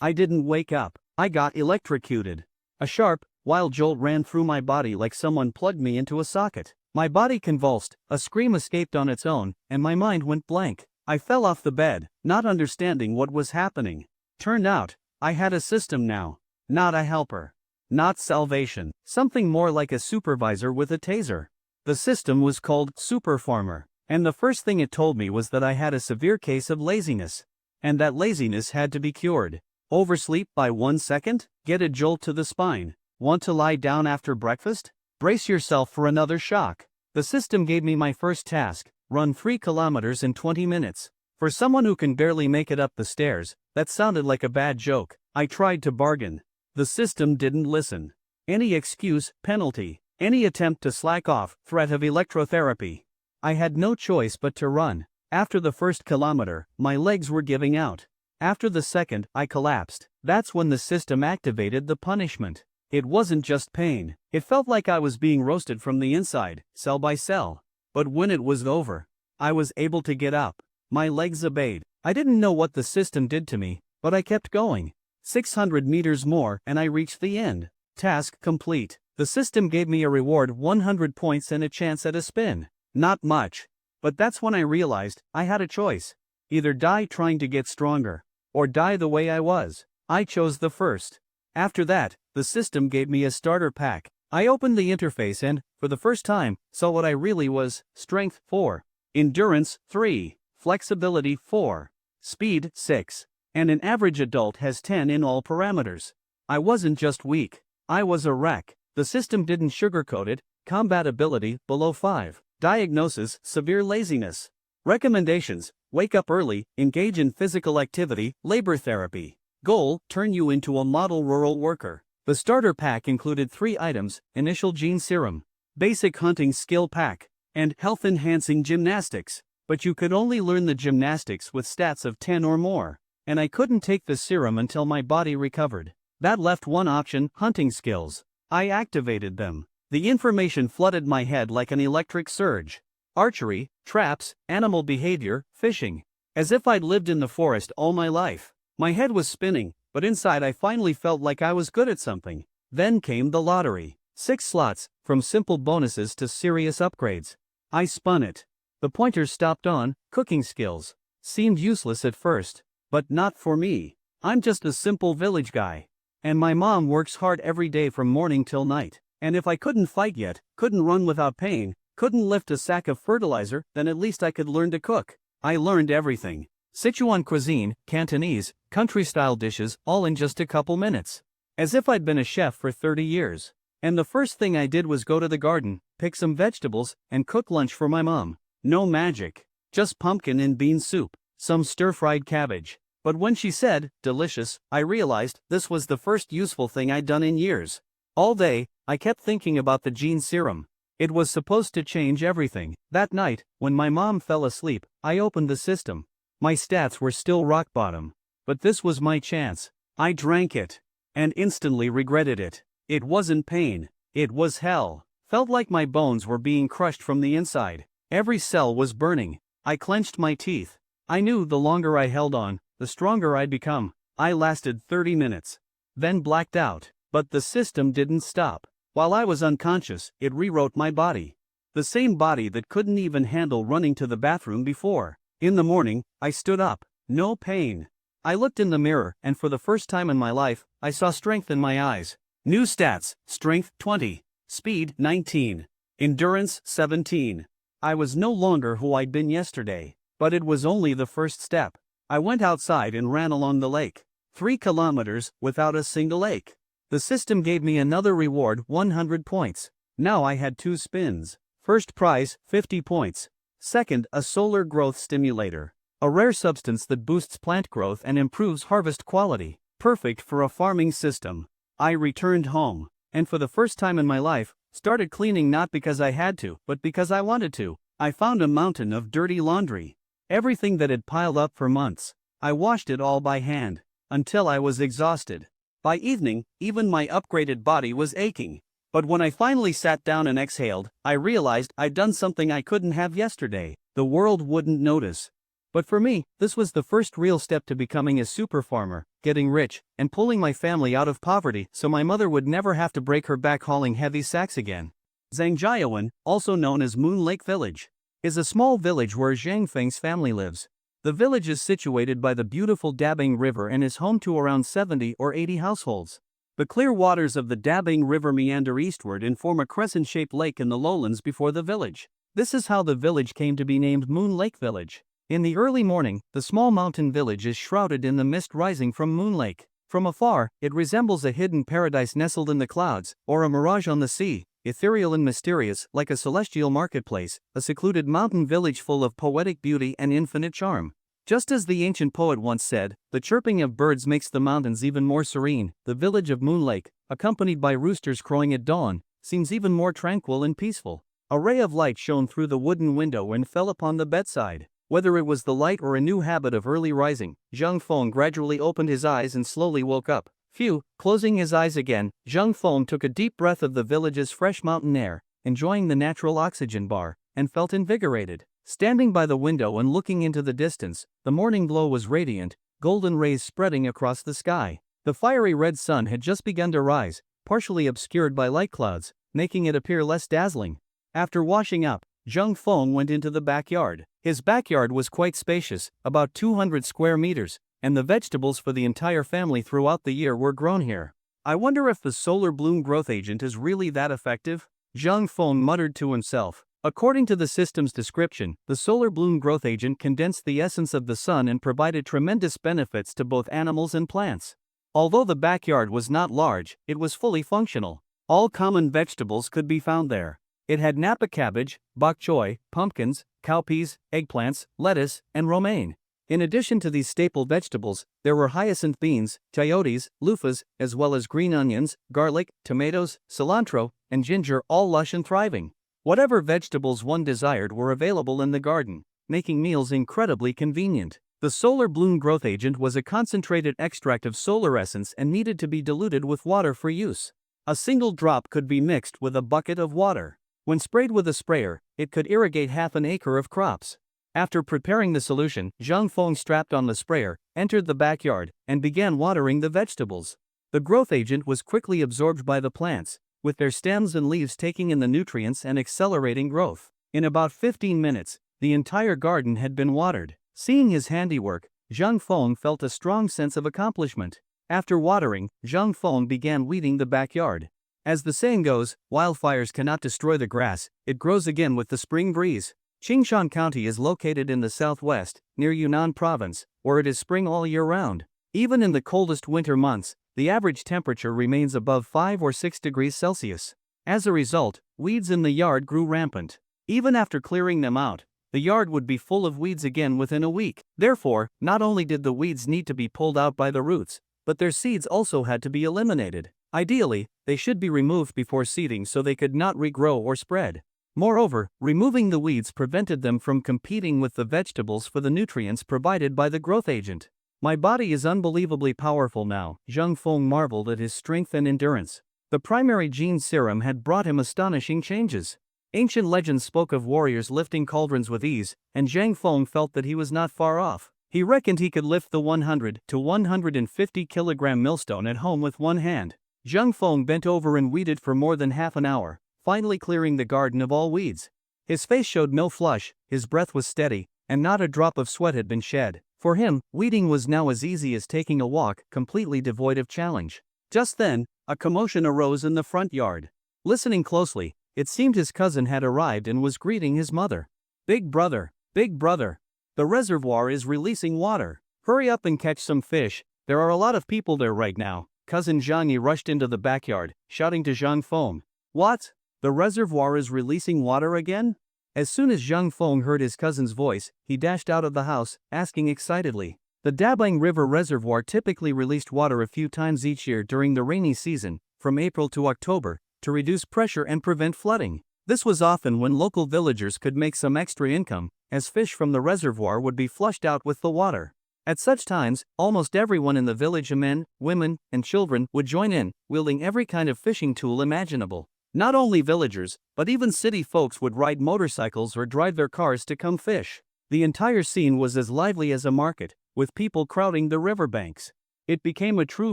I didn't wake up. I got electrocuted. A sharp, wild jolt ran through my body like someone plugged me into a socket. My body convulsed, a scream escaped on its own, and my mind went blank. I fell off the bed, not understanding what was happening. Turned out, I had a system now. Not a helper. Not salvation. Something more like a supervisor with a taser. The system was called Super Farmer, and the first thing it told me was that I had a severe case of laziness. And that laziness had to be cured. Oversleep by 1 second? Get a jolt to the spine. Want to lie down after breakfast? Brace yourself for another shock. The system gave me my first task: run 3 kilometers in 20 minutes. For someone who can barely make it up the stairs, that sounded like a bad joke. I tried to bargain. The system didn't listen. Any excuse, penalty. Any attempt to slack off, threat of electrotherapy. I had no choice but to run. After the first kilometer, my legs were giving out. After the second, I collapsed. That's when the system activated the punishment. It wasn't just pain. It felt like I was being roasted from the inside, cell by cell. But when it was over, I was able to get up. My legs obeyed. I didn't know what the system did to me, but I kept going. 600 meters more and I reached the end. Task complete. The system gave me a reward: 100 points and a chance at a spin. Not much. But that's when I realized I had a choice. Either die trying to get stronger, or die the way I was. I chose the first. After that, the system gave me a starter pack. I opened the interface and, for the first time, saw what I really was: strength 4, endurance 3, flexibility 4, speed 6, and an average adult has 10 in all parameters. I wasn't just weak, I was a wreck. The system didn't sugarcoat it: combat ability below 5, diagnosis severe laziness. Recommendations: wake up early, engage in physical activity, labor therapy. Goal: turn you into a model rural worker. The starter pack included 3 items: initial gene serum, basic hunting skill pack, and health-enhancing gymnastics. But you could only learn the gymnastics with stats of 10 or more, and I couldn't take the serum until my body recovered. That left one option: hunting skills. I activated them. The information flooded my head like an electric surge. Archery, traps, animal behavior, fishing. As if I'd lived in the forest all my life. My head was spinning, but inside I finally felt like I was good at something. Then came the lottery. 6 slots, from simple bonuses to serious upgrades. I spun it. The pointers stopped on cooking skills. Seemed useless at first, but not for me. I'm just a simple village guy. And my mom works hard every day from morning till night. And if I couldn't fight yet, couldn't run without pain, couldn't lift a sack of fertilizer, then at least I could learn to cook. I learned everything. Sichuan cuisine, Cantonese, country-style dishes, all in just a couple minutes. As if I'd been a chef for 30 years. And the first thing I did was go to the garden, pick some vegetables, and cook lunch for my mom. No magic. Just pumpkin and bean soup, some stir-fried cabbage. But when she said, delicious, I realized this was the first useful thing I'd done in years. All day, I kept thinking about the gene serum. It was supposed to change everything. That night, when my mom fell asleep, I opened the system. My stats were still rock bottom. But this was my chance. I drank it. And instantly regretted it. It wasn't pain. It was hell. Felt like my bones were being crushed from the inside. Every cell was burning. I clenched my teeth. I knew the longer I held on, the stronger I'd become. I lasted 30 minutes. Then blacked out. But the system didn't stop. While I was unconscious, it rewrote my body. The same body that couldn't even handle running to the bathroom before. In the morning, I stood up. No pain. I looked in the mirror, and for the first time in my life, I saw strength in my eyes. New stats: strength 20, speed 19, endurance 17. I was no longer who I'd been yesterday. But it was only the first step. I went outside and ran along the lake. 3 kilometers without a single ache. The system gave me another reward: 100 points. Now I had 2 spins. First prize, 50 points. Second, a solar growth stimulator. A rare substance that boosts plant growth and improves harvest quality. Perfect for a farming system. I returned home. And for the first time in my life, started cleaning not because I had to, but because I wanted to. I found a mountain of dirty laundry. Everything that had piled up for months. I washed it all by hand. Until I was exhausted. By evening, even my upgraded body was aching. But when I finally sat down and exhaled, I realized I'd done something I couldn't have yesterday. The world wouldn't notice. But for me, this was the first real step to becoming a super farmer, getting rich, and pulling my family out of poverty so my mother would never have to break her back hauling heavy sacks again. Zhangjiawan, also known as Moon Lake Village, is a small village where Zhang Feng's family lives. The village is situated by the beautiful Dabing River and is home to around 70 or 80 households. The clear waters of the Dabing River meander eastward and form a crescent-shaped lake in the lowlands before the village. This is how the village came to be named Moon Lake Village. In the early morning, the small mountain village is shrouded in the mist rising from Moon Lake. From afar, it resembles a hidden paradise nestled in the clouds, or a mirage on the sea, ethereal and mysterious, like a celestial marketplace, a secluded mountain village full of poetic beauty and infinite charm. Just as the ancient poet once said, the chirping of birds makes the mountains even more serene. The village of Moon Lake, accompanied by roosters crowing at dawn, seems even more tranquil and peaceful. A ray of light shone through the wooden window and fell upon the bedside. Whether it was the light or a new habit of early rising, Zhang Feng gradually opened his eyes and slowly woke up. Phew! Closing his eyes again, Zhang Feng took a deep breath of the village's fresh mountain air, enjoying the natural oxygen bar, and felt invigorated. Standing by the window and looking into the distance, the morning glow was radiant, golden rays spreading across the sky. The fiery red sun had just begun to rise, partially obscured by light clouds, making it appear less dazzling. After washing up, Zhang Feng went into the backyard. His backyard was quite spacious, about 200 square meters, and the vegetables for the entire family throughout the year were grown here. I wonder if the solar bloom growth agent is really that effective? Zhang Feng muttered to himself. According to the system's description, the solar bloom growth agent condensed the essence of the sun and provided tremendous benefits to both animals and plants. Although the backyard was not large, it was fully functional. All common vegetables could be found there. It had napa cabbage, bok choy, pumpkins, cowpeas, eggplants, lettuce, and romaine. In addition to these staple vegetables, there were hyacinth beans, chayotes, loofahs, as well as green onions, garlic, tomatoes, cilantro, and ginger, all lush and thriving. Whatever vegetables one desired were available in the garden, making meals incredibly convenient. The solar bloom growth agent was a concentrated extract of solar essence and needed to be diluted with water for use. A single drop could be mixed with a bucket of water. When sprayed with a sprayer, it could irrigate half an acre of crops. After preparing the solution, Zhang Feng strapped on the sprayer, entered the backyard, and began watering the vegetables. The growth agent was quickly absorbed by the plants, with their stems and leaves taking in the nutrients and accelerating growth. In about 15 minutes, the entire garden had been watered. Seeing his handiwork, Zhang Feng felt a strong sense of accomplishment. After watering, Zhang Feng began weeding the backyard. As the saying goes, wildfires cannot destroy the grass, it grows again with the spring breeze. Qingshan County is located in the southwest, near Yunnan Province, where it is spring all year round. Even in the coldest winter months, the average temperature remains above 5 or 6 degrees Celsius. As a result, weeds in the yard grew rampant. Even after clearing them out, the yard would be full of weeds again within a week. Therefore, not only did the weeds need to be pulled out by the roots, but their seeds also had to be eliminated. Ideally, they should be removed before seeding so they could not regrow or spread. Moreover, removing the weeds prevented them from competing with the vegetables for the nutrients provided by the growth agent. My body is unbelievably powerful now, Zhang Feng marveled at his strength and endurance. The primary gene serum had brought him astonishing changes. Ancient legends spoke of warriors lifting cauldrons with ease, and Zhang Feng felt that he was not far off. He reckoned he could lift the 100 to 150 kilogram millstone at home with one hand. Zhang Feng bent over and weeded for more than half an hour, finally clearing the garden of all weeds. His face showed no flush, his breath was steady, and not a drop of sweat had been shed. For him, weeding was now as easy as taking a walk, completely devoid of challenge. Just then, a commotion arose in the front yard. Listening closely, it seemed his cousin had arrived and was greeting his mother. Big brother, the reservoir is releasing water. Hurry up and catch some fish, there are a lot of people there right now. Cousin Zhang Yi rushed into the backyard, shouting to Zhang Feng. What? The reservoir is releasing water again? As soon as Zhang Feng heard his cousin's voice, he dashed out of the house, asking excitedly. The Dabang River Reservoir typically released water a few times each year during the rainy season, from April to October, to reduce pressure and prevent flooding. This was often when local villagers could make some extra income, as fish from the reservoir would be flushed out with the water. At such times, almost everyone in the village, men, women, and children, would join in, wielding every kind of fishing tool imaginable. Not only villagers, but even city folks would ride motorcycles or drive their cars to come fish. The entire scene was as lively as a market, with people crowding the riverbanks. It became a true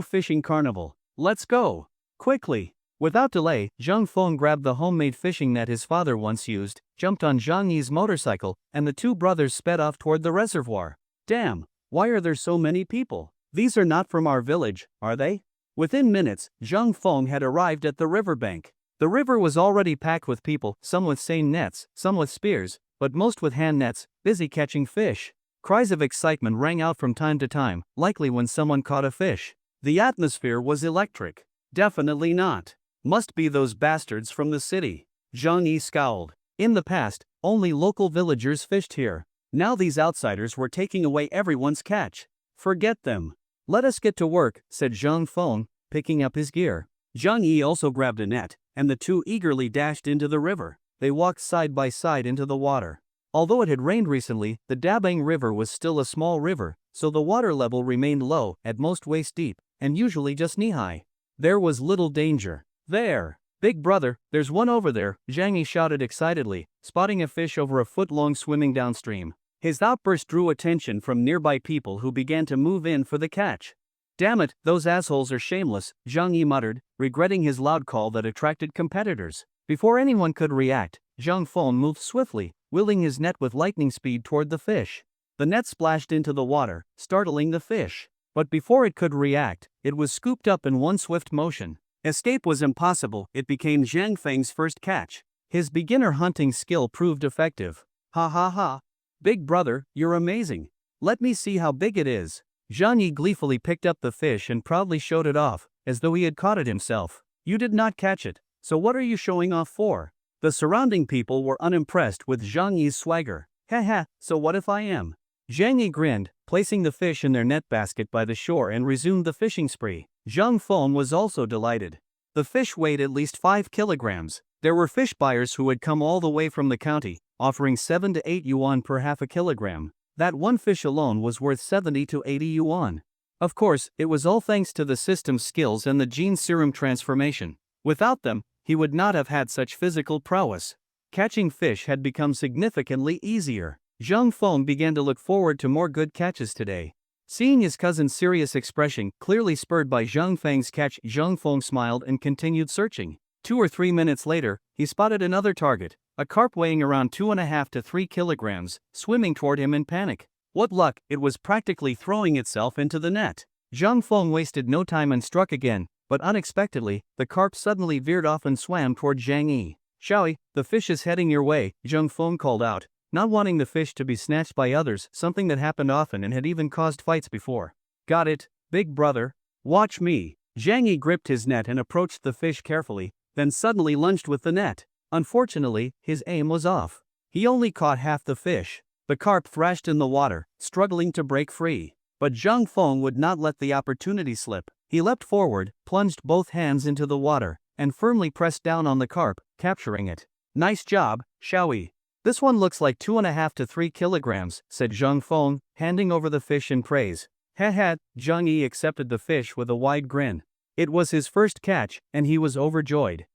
fishing carnival. Let's go! Quickly! Without delay, Zhang Feng grabbed the homemade fishing net his father once used, jumped on Zhang Yi's motorcycle, and the two brothers sped off toward the reservoir. Damn! Why are there so many people? These are not from our village, are they? Within minutes, Zhang Feng had arrived at the riverbank. The river was already packed with people, some with seine nets, some with spears, but most with hand nets, busy catching fish. Cries of excitement rang out from time to time, likely when someone caught a fish. The atmosphere was electric. Definitely not. Must be those bastards from the city. Zhang Yi scowled. In the past, only local villagers fished here. Now these outsiders were taking away everyone's catch. Forget them. Let us get to work, said Zhang Feng, picking up his gear. Zhang Yi also grabbed a net, and the two eagerly dashed into the river. They walked side by side into the water. Although it had rained recently, the Dabang River was still a small river, so the water level remained low, at most waist deep, and usually just knee-high. There was little danger. There! Big brother, there's one over there, Zhang Yi shouted excitedly, spotting a fish over a foot long swimming downstream. His outburst drew attention from nearby people who began to move in for the catch. Damn it, those assholes are shameless, Zhang Yi muttered, regretting his loud call that attracted competitors. Before anyone could react, Zhang Feng moved swiftly, wheeling his net with lightning speed toward the fish. The net splashed into the water, startling the fish. But before it could react, it was scooped up in one swift motion. Escape was impossible. It became Zhang Feng's first catch. His beginner hunting skill proved effective. Ha ha ha. Big brother, you're amazing. Let me see how big it is. Zhang Yi gleefully picked up the fish and proudly showed it off, as though he had caught it himself. You did not catch it, so what are you showing off for? The surrounding people were unimpressed with Zhang Yi's swagger. Haha, so what if I am? Zhang Yi grinned, placing the fish in their net basket by the shore and resumed the fishing spree. Zhang Feng was also delighted. The fish weighed at least 5 kilograms. There were fish buyers who had come all the way from the county, offering 7 to 8 yuan per half a kilogram. That one fish alone was worth 70 to 80 yuan. Of course, it was all thanks to the system's skills and the gene serum transformation. Without them, he would not have had such physical prowess. Catching fish had become significantly easier. Zhang Feng began to look forward to more good catches today. Seeing his cousin's serious expression, clearly spurred by Zhang Feng's catch, Zhang Feng smiled and continued searching. 2 or 3 minutes later, he spotted another target, a carp weighing around 2.5 to 3 kilograms, swimming toward him in panic. What luck, it was practically throwing itself into the net. Zhang Feng wasted no time and struck again, but unexpectedly, the carp suddenly veered off and swam toward Zhang Yi. Shaoyi, the fish is heading your way, Zhang Feng called out, not wanting the fish to be snatched by others, something that happened often and had even caused fights before. Got it, big brother. Watch me. Zhang Yi gripped his net and approached the fish carefully, then suddenly lunged with the net. Unfortunately, his aim was off. He only caught half the fish. The carp thrashed in the water, struggling to break free. But Zhang Feng would not let the opportunity slip. He leapt forward, plunged both hands into the water, and firmly pressed down on the carp, capturing it. Nice job, Shaoyi. This one looks like 2.5 to 3 kilograms, said Zhang Feng, handing over the fish in praise. Ha, Zhang Yi accepted the fish with a wide grin. It was his first catch, and he was overjoyed.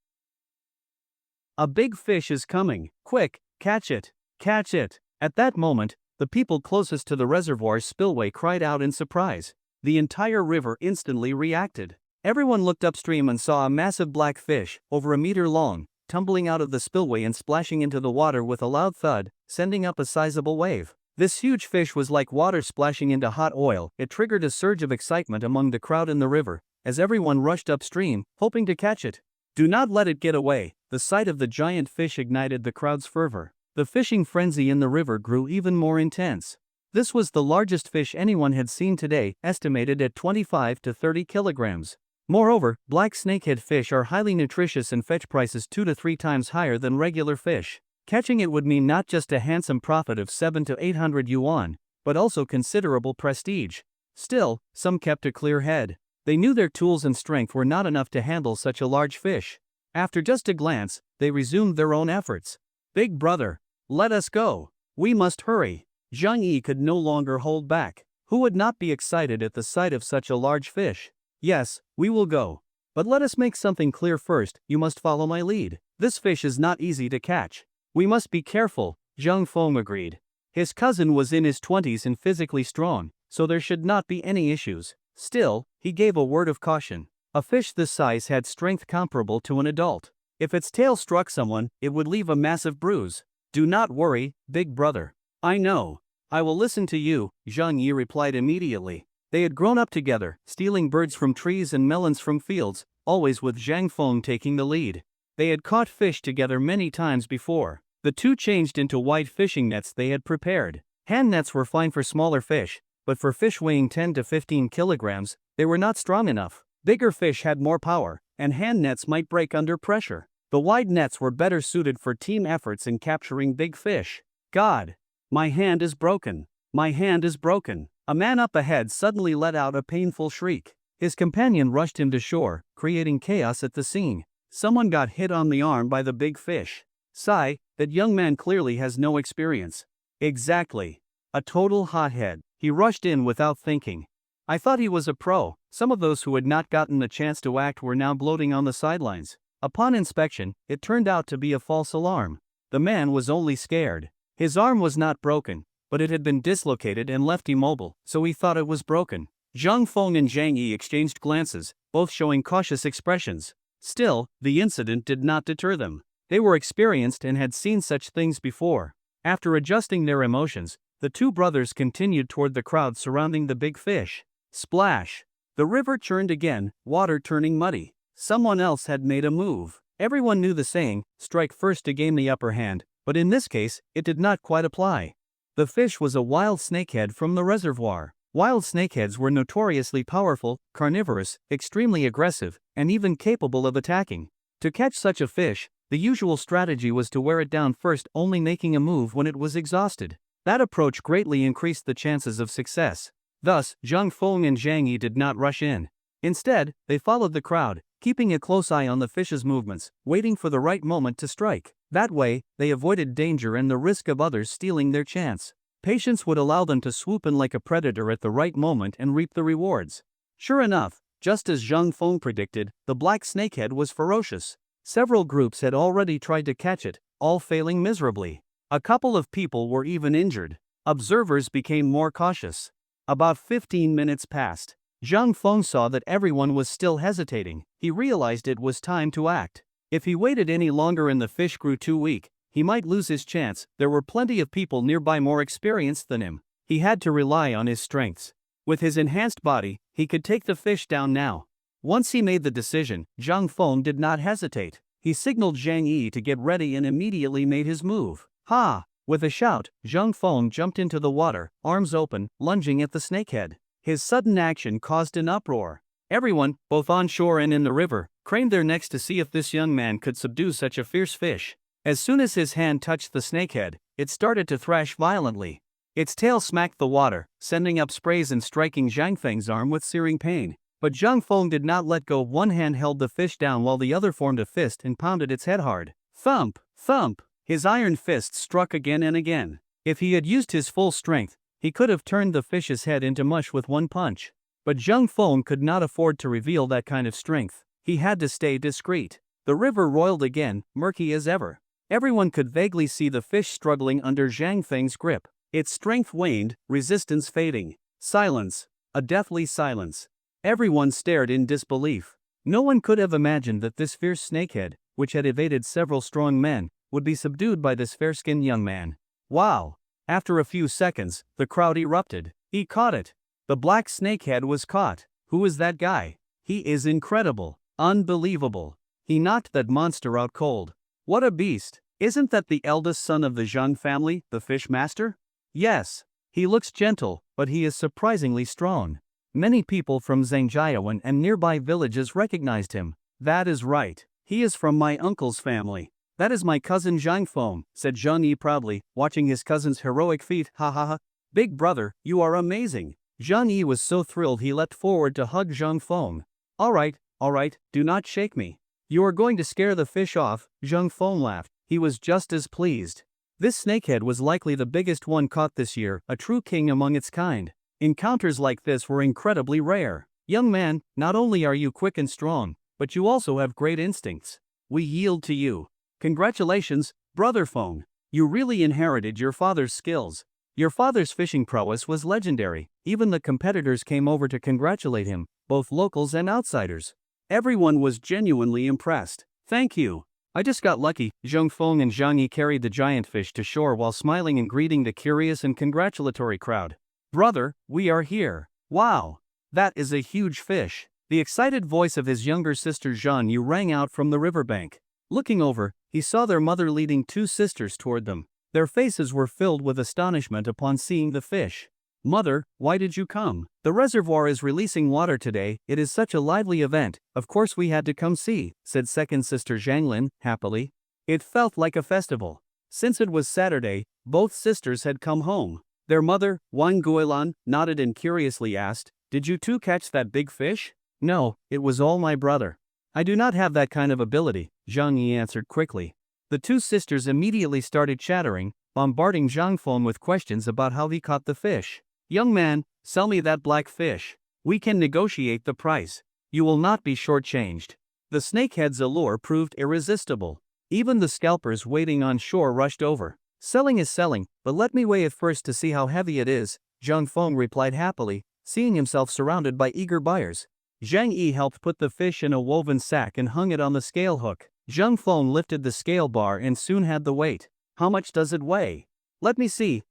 A big fish is coming. Quick, catch it. Catch it. At that moment, the people closest to the reservoir's spillway cried out in surprise. The entire river instantly reacted. Everyone looked upstream and saw a massive black fish, over a meter long, tumbling out of the spillway and splashing into the water with a loud thud, sending up a sizable wave. This huge fish was like water splashing into hot oil. It triggered a surge of excitement among the crowd in the river, as everyone rushed upstream, hoping to catch it. Do not let it get away. The sight of the giant fish ignited the crowd's fervor. The fishing frenzy in the river grew even more intense. This was the largest fish anyone had seen today, estimated at 25 to 30 kilograms. Moreover, black snakehead fish are highly nutritious and fetch prices 2 to 3 times higher than regular fish. Catching it would mean not just a handsome profit of 7 to 800 yuan, but also considerable prestige. Still, some kept a clear head. They knew their tools and strength were not enough to handle such a large fish. After just a glance, they resumed their own efforts. Big brother, let us go. We must hurry. Zhang Yi could no longer hold back. Who would not be excited at the sight of such a large fish? Yes, we will go. But let us make something clear first. You must follow my lead. This fish is not easy to catch. We must be careful, Zhang Feng agreed. His cousin was in his 20s and physically strong, so there should not be any issues. Still, he gave a word of caution. A fish this size had strength comparable to an adult. If its tail struck someone, it would leave a massive bruise. Do not worry, big brother. I know. I will listen to you, Zhang Yi replied immediately. They had grown up together, stealing birds from trees and melons from fields, always with Zhang Feng taking the lead. They had caught fish together many times before. The two changed into wide fishing nets they had prepared. Hand nets were fine for smaller fish, but for fish weighing 10 to 15 kilograms, they were not strong enough. Bigger fish had more power, and hand nets might break under pressure. The wide nets were better suited for team efforts in capturing big fish. God! My hand is broken. My hand is broken. A man up ahead suddenly let out a painful shriek. His companion rushed him to shore, creating chaos at the scene. Someone got hit on the arm by the big fish. Sigh, that young man clearly has no experience. Exactly. A total hothead. He rushed in without thinking. I thought he was a pro. Some of those who had not gotten the chance to act were now gloating on the sidelines. Upon inspection, it turned out to be a false alarm. The man was only scared. His arm was not broken, but it had been dislocated and left immobile, so he thought it was broken. Zhang Feng and Zhang Yi exchanged glances, both showing cautious expressions. Still, the incident did not deter them. They were experienced and had seen such things before. After adjusting their emotions, the two brothers continued toward the crowd surrounding the big fish. Splash! The river churned again, water turning muddy. Someone else had made a move. Everyone knew the saying, strike first to gain the upper hand, but in this case, it did not quite apply. The fish was a wild snakehead from the reservoir. Wild snakeheads were notoriously powerful, carnivorous, extremely aggressive, and even capable of attacking. To catch such a fish, the usual strategy was to wear it down first, only making a move when it was exhausted. That approach greatly increased the chances of success. Thus, Zhang Feng and Zhang Yi did not rush in. Instead, they followed the crowd, keeping a close eye on the fish's movements, waiting for the right moment to strike. That way, they avoided danger and the risk of others stealing their chance. Patience would allow them to swoop in like a predator at the right moment and reap the rewards. Sure enough, just as Zhang Feng predicted, the black snakehead was ferocious. Several groups had already tried to catch it, all failing miserably. A couple of people were even injured. Observers became more cautious. About 15 minutes passed. Zhang Feng saw that everyone was still hesitating. He realized it was time to act. If he waited any longer and the fish grew too weak, he might lose his chance. There were plenty of people nearby more experienced than him. He had to rely on his strengths. With his enhanced body, he could take the fish down now. Once he made the decision, Zhang Feng did not hesitate. He signaled Zhang Yi to get ready and immediately made his move. Ha! With a shout, Zhang Feng jumped into the water, arms open, lunging at the snakehead. His sudden action caused an uproar. Everyone, both on shore and in the river, craned their necks to see if this young man could subdue such a fierce fish. As soon as his hand touched the snakehead, it started to thrash violently. Its tail smacked the water, sending up sprays and striking Zhang Feng's arm with searing pain. But Zhang Feng did not let go. One hand held the fish down while the other formed a fist and pounded its head hard. Thump! Thump! His iron fist struck again and again. If he had used his full strength, he could have turned the fish's head into mush with one punch. But Zhang Feng could not afford to reveal that kind of strength. He had to stay discreet. The river roiled again, murky as ever. Everyone could vaguely see the fish struggling under Zhang Feng's grip. Its strength waned, resistance fading. Silence. A deathly silence. Everyone stared in disbelief. No one could have imagined that this fierce snakehead, which had evaded several strong men, would be subdued by this fair-skinned young man. Wow! After a few seconds, the crowd erupted. He caught it. The black snakehead was caught. Who is that guy? He is incredible. Unbelievable. He knocked that monster out cold. What a beast. Isn't that the eldest son of the Zhang family, the fish master? Yes. He looks gentle, but he is surprisingly strong. Many people from Zhangjiawan and nearby villages recognized him. That is right. He is from my uncle's family. That is my cousin Zhang Feng, said Zhang Yi proudly, watching his cousin's heroic feat. Ha ha ha. Big brother, you are amazing. Zhang Yi was so thrilled he leapt forward to hug Zhang Feng. All right, do not shake me. You are going to scare the fish off, Zhang Feng laughed. He was just as pleased. This snakehead was likely the biggest one caught this year, a true king among its kind. Encounters like this were incredibly rare. Young man, not only are you quick and strong, but you also have great instincts. We yield to you. Congratulations, Brother Feng. You really inherited your father's skills. Your father's fishing prowess was legendary. Even the competitors came over to congratulate him, both locals and outsiders. Everyone was genuinely impressed. Thank you. I just got lucky. Zhang Feng and Zhang Yi carried the giant fish to shore while smiling and greeting the curious and congratulatory crowd. Brother, we are here. Wow. That is a huge fish. The excited voice of his younger sister Zhang Yi rang out from the riverbank. Looking over, he saw their mother leading two sisters toward them. Their faces were filled with astonishment upon seeing the fish. Mother, why did you come? The reservoir is releasing water today. It is such a lively event. Of course we had to come see, said second sister Zhanglin, happily. It felt like a festival. Since it was Saturday, both sisters had come home. Their mother, Wang Guilan, nodded and curiously asked, Did you two catch that big fish? No, it was all my brother. I do not have that kind of ability, Zhang Yi answered quickly. The two sisters immediately started chattering, bombarding Zhang Feng with questions about how he caught the fish. Young man, sell me that black fish. We can negotiate the price. You will not be shortchanged. The snakehead's allure proved irresistible. Even the scalpers waiting on shore rushed over. Selling is selling, but let me weigh it first to see how heavy it is, Zhang Feng replied happily, seeing himself surrounded by eager buyers. Zhang Yi helped put the fish in a woven sack and hung it on the scale hook. Zhang Feng lifted the scale bar and soon had the weight. How much does it weigh? Let me see.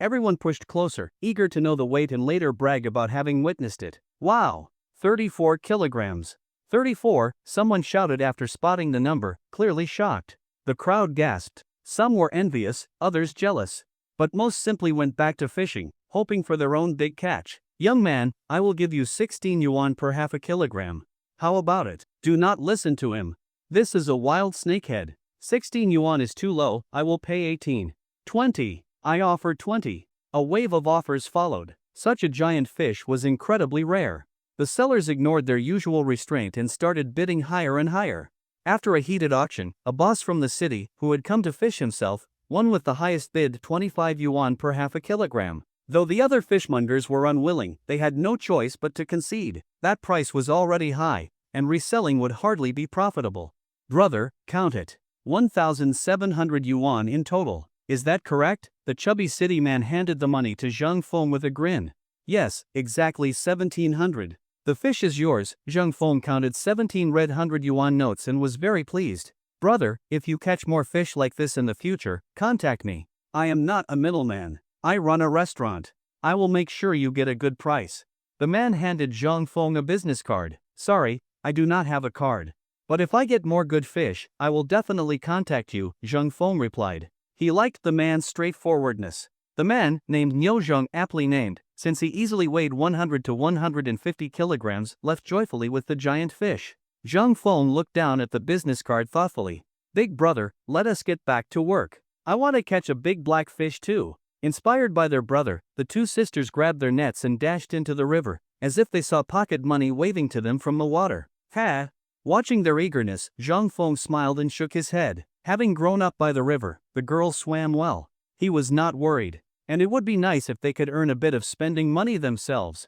Everyone pushed closer, eager to know the weight and later brag about having witnessed it. Wow! 34 kilograms. 34, someone shouted after spotting the number, clearly shocked. The crowd gasped. Some were envious, others jealous. But most simply went back to fishing, hoping for their own big catch. Young man, I will give you 16 yuan per half a kilogram. How about it? Do not listen to him. This is a wild snakehead. 16 yuan is too low, I will pay 18. 20. I offer 20. A wave of offers followed. Such a giant fish was incredibly rare. The sellers ignored their usual restraint and started bidding higher and higher. After a heated auction, a boss from the city, who had come to fish himself, won with the highest bid 25 yuan per half a kilogram. Though the other fishmongers were unwilling, they had no choice but to concede. That price was already high, and reselling would hardly be profitable. Brother, count it. 1,700 yuan in total. Is that correct? The chubby city man handed the money to Zhang Feng with a grin. Yes, exactly 1,700. The fish is yours. Zhang Feng counted 17 red 100 yuan notes and was very pleased. Brother, if you catch more fish like this in the future, contact me. I am not a middleman. I run a restaurant. I will make sure you get a good price. The man handed Zhang Feng a business card. Sorry, I do not have a card. But if I get more good fish, I will definitely contact you, Zhang Feng replied. He liked the man's straightforwardness. The man, named Niuzheng, aptly named, since he easily weighed 100 to 150 kilograms, left joyfully with the giant fish. Zhang Feng looked down at the business card thoughtfully. Big brother, let us get back to work. I want to catch a big black fish too. Inspired by their brother, the two sisters grabbed their nets and dashed into the river, as if they saw pocket money waving to them from the water. Ha! Watching their eagerness, Zhang Feng smiled and shook his head. Having grown up by the river, the girls swam well. He was not worried, and it would be nice if they could earn a bit of spending money themselves.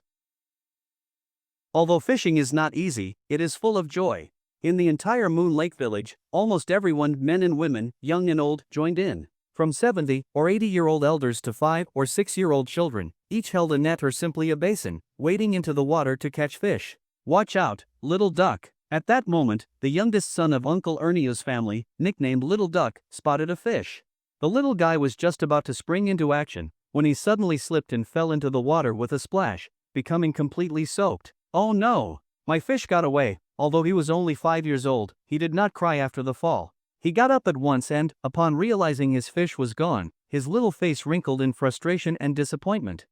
Although fishing is not easy, it is full of joy. In the entire Moon Lake village, almost everyone, men and women, young and old, joined in. From 70 or 80-year-old elders to 5 or 6-year-old children, each held a net or simply a basin, wading into the water to catch fish. Watch out, little duck. At that moment, the youngest son of Uncle Ernio's family, nicknamed Little Duck, spotted a fish. The little guy was just about to spring into action, when he suddenly slipped and fell into the water with a splash, becoming completely soaked. Oh no! My fish got away. Although he was only 5 years old, he did not cry after the fall. He got up at once and, upon realizing his fish was gone, his little face wrinkled in frustration and disappointment.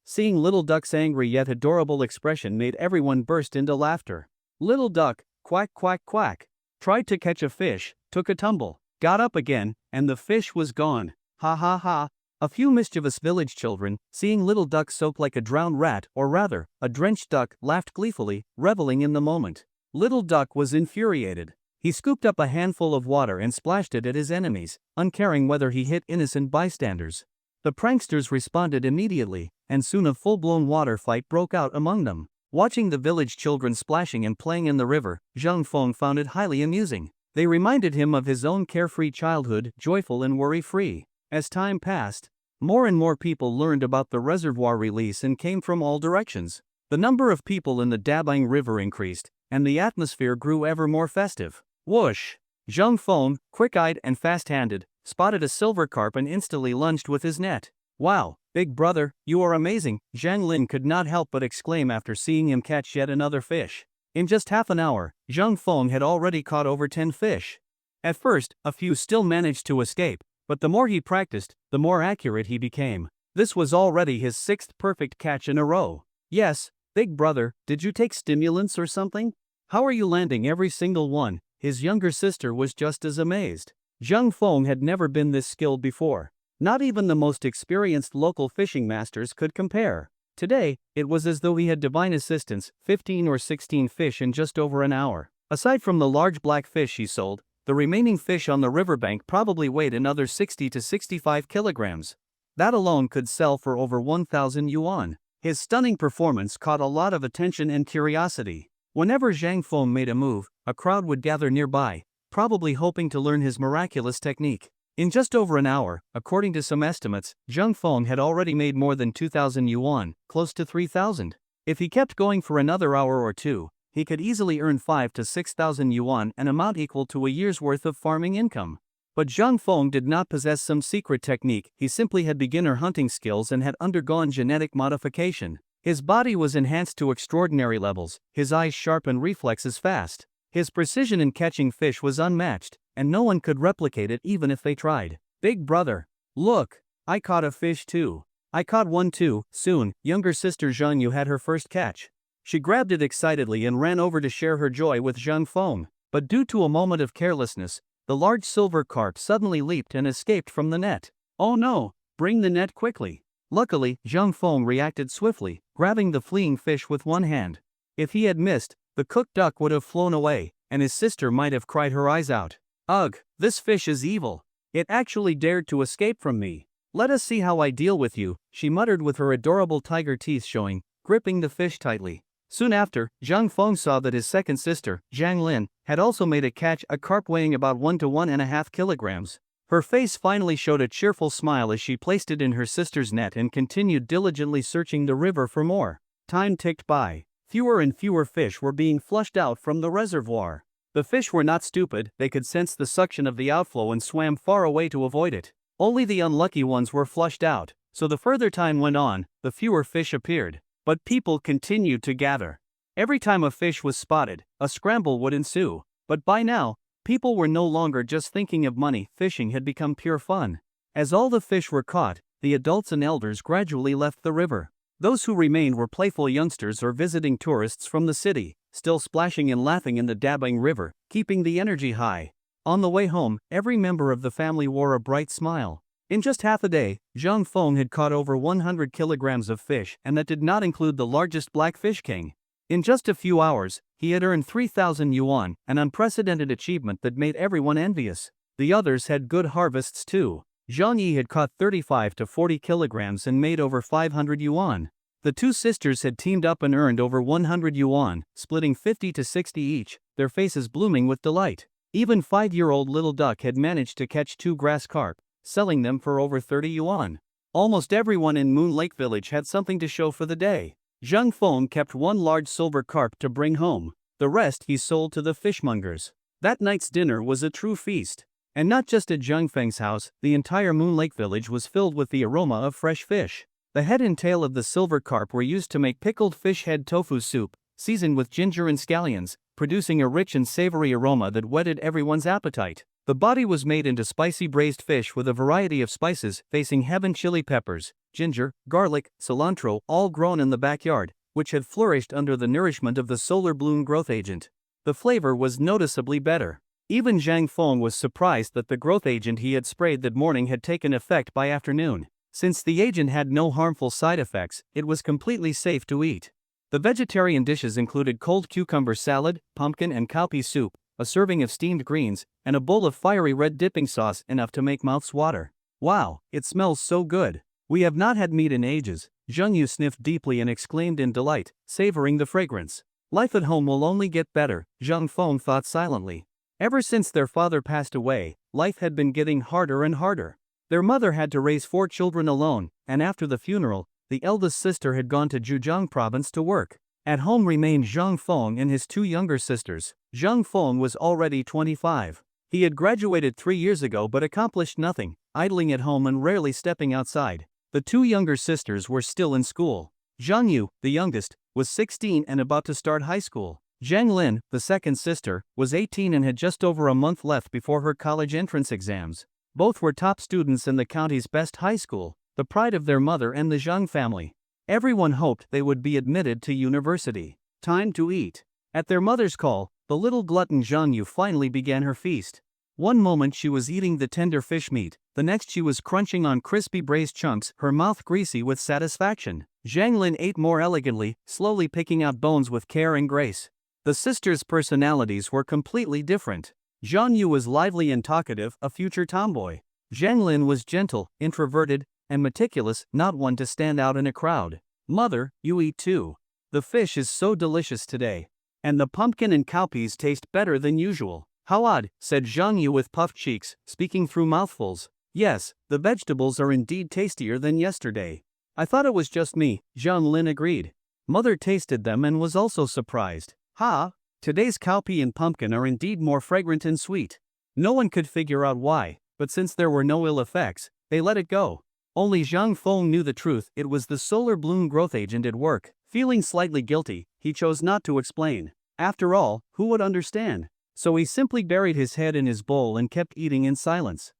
Seeing Little Duck's angry yet adorable expression made everyone burst into laughter. Little Duck, quack quack quack, tried to catch a fish, took a tumble, got up again, and the fish was gone. Ha ha ha. A few mischievous village children, seeing Little Duck soak like a drowned rat, or rather, a drenched duck, laughed gleefully, reveling in the moment. Little Duck was infuriated. He scooped up a handful of water and splashed it at his enemies, uncaring whether he hit innocent bystanders. The pranksters responded immediately, and soon a full-blown water fight broke out among them. Watching the village children splashing and playing in the river, Zhang Feng found it highly amusing. They reminded him of his own carefree childhood, joyful and worry-free. As time passed, More and more people learned about the reservoir release and came from all directions. The number of people in the Dabang River increased, and the atmosphere grew ever more festive. Whoosh! Zhang Feng, quick-eyed and fast-handed, spotted a silver carp and instantly lunged with his net. Wow, big brother, you are amazing, Zhang Lin could not help but exclaim after seeing him catch yet another fish. In just half an hour, Zhang Feng had already caught over 10 fish. At first, a few still managed to escape, but the more he practiced, the more accurate he became. This was already his 6th perfect catch in a row. Yes, big brother, did you take stimulants or something? How are you landing every single one? His younger sister was just as amazed. Zhang Feng had never been this skilled before. Not even the most experienced local fishing masters could compare. Today, it was as though he had divine assistance, 15 or 16 fish in just over an hour. Aside from the large black fish he sold, the remaining fish on the riverbank probably weighed another 60 to 65 kilograms. That alone could sell for over 1,000 yuan. His stunning performance caught a lot of attention and curiosity. Whenever Zhang Feng made a move, a crowd would gather nearby, probably hoping to learn his miraculous technique. In just over an hour, according to some estimates, Zhang Feng had already made more than 2,000 yuan, close to 3,000. If he kept going for another hour or two, he could easily earn 5 to 6,000 yuan, an amount equal to a year's worth of farming income. But Zhang Feng did not possess some secret technique, he simply had beginner hunting skills and had undergone genetic modification. His body was enhanced to extraordinary levels, his eyes sharp and reflexes fast. His precision in catching fish was unmatched, and no one could replicate it even if they tried. Big brother, look, I caught a fish too. I caught one too. Soon, younger sister Zhang Yu had her first catch. She grabbed it excitedly and ran over to share her joy with Zhang Feng. But due to a moment of carelessness, the large silver carp suddenly leaped and escaped from the net. Oh no, bring the net quickly. Luckily, Zhang Feng reacted swiftly, grabbing the fleeing fish with one hand. If he had missed, the cooked duck would have flown away, and his sister might have cried her eyes out. Ugh, this fish is evil. It actually dared to escape from me. Let us see how I deal with you, she muttered with her adorable tiger teeth showing, gripping the fish tightly. Soon after, Zhang Feng saw that his second sister, Zhang Lin, had also made a catch, a carp weighing about 1 to 1.5 kilograms. Her face finally showed a cheerful smile as she placed it in her sister's net and continued diligently searching the river for more. Time ticked by. Fewer and fewer fish were being flushed out from the reservoir. The fish were not stupid, they could sense the suction of the outflow and swam far away to avoid it. Only the unlucky ones were flushed out, so the further time went on, the fewer fish appeared. But people continued to gather. Every time a fish was spotted, a scramble would ensue. But by now, people were no longer just thinking of money, fishing had become pure fun. As all the fish were caught, the adults and elders gradually left the river. Those who remained were playful youngsters or visiting tourists from the city, still splashing and laughing in the Dabang River, keeping the energy high. On the way home, every member of the family wore a bright smile. In just half a day, Zhang Feng had caught over 100 kilograms of fish, and that did not include the largest blackfish king. In just a few hours, he had earned 3,000 yuan, an unprecedented achievement that made everyone envious. The others had good harvests too. Zhang Yi had caught 35 to 40 kilograms and made over 500 yuan. The two sisters had teamed up and earned over 100 yuan, splitting 50 to 60 each, their faces blooming with delight. Even 5-year-old little duck had managed to catch 2 grass carp, selling them for over 30 yuan. Almost everyone in Moon Lake Village had something to show for the day. Zhang Feng kept one large silver carp to bring home. The rest he sold to the fishmongers. That night's dinner was a true feast. And not just at Zhang Feng's house, the entire Moon Lake Village was filled with the aroma of fresh fish. The head and tail of the silver carp were used to make pickled fish head tofu soup, seasoned with ginger and scallions, producing a rich and savory aroma that whetted everyone's appetite. The body was made into spicy braised fish with a variety of spices, facing heaven chili peppers, ginger, garlic, cilantro, all grown in the backyard, which had flourished under the nourishment of the solar bloom growth agent. The flavor was noticeably better. Even Zhang Feng was surprised that the growth agent he had sprayed that morning had taken effect by afternoon. Since the agent had no harmful side effects, it was completely safe to eat. The vegetarian dishes included cold cucumber salad, pumpkin and cowpea soup, a serving of steamed greens, and a bowl of fiery red dipping sauce enough to make mouths water. Wow, it smells so good. We have not had meat in ages. Zhang Yu sniffed deeply and exclaimed in delight, savoring the fragrance. Life at home will only get better, Zhang Feng thought silently. Ever since their father passed away, life had been getting harder and harder. Their mother had to raise 4 children alone, and after the funeral, the eldest sister had gone to Zhejiang province to work. At home remained Zhang Feng and his 2 younger sisters. Zhang Feng was already 25. He had graduated 3 years ago but accomplished nothing, idling at home and rarely stepping outside. The 2 younger sisters were still in school. Zhang Yu, the youngest, was 16 and about to start high school. Zhang Lin, the second sister, was 18 and had just over a month left before her college entrance exams. Both were top students in the county's best high school, the pride of their mother and the Zhang family. Everyone hoped they would be admitted to university. Time to eat. At their mother's call, the little glutton Zhang Yu finally began her feast. One moment she was eating the tender fish meat, the next she was crunching on crispy braised chunks, her mouth greasy with satisfaction. Zhang Lin ate more elegantly, slowly picking out bones with care and grace. The sisters' personalities were completely different. Zhang Yu was lively and talkative, a future tomboy. Zhang Lin was gentle, introverted, and meticulous, not one to stand out in a crowd. Mother, you eat too. The fish is so delicious today. And the pumpkin and cowpeas taste better than usual. How odd, said Zhang Yu with puffed cheeks, speaking through mouthfuls. Yes, the vegetables are indeed tastier than yesterday. I thought it was just me, Zhang Lin agreed. Mother tasted them and was also surprised. Ha! Today's cowpea and pumpkin are indeed more fragrant and sweet. No one could figure out why, but since there were no ill effects, they let it go. Only Zhang Feng knew the truth, it was the solar bloom growth agent at work. Feeling slightly guilty, he chose not to explain. After all, who would understand? So he simply buried his head in his bowl and kept eating in silence.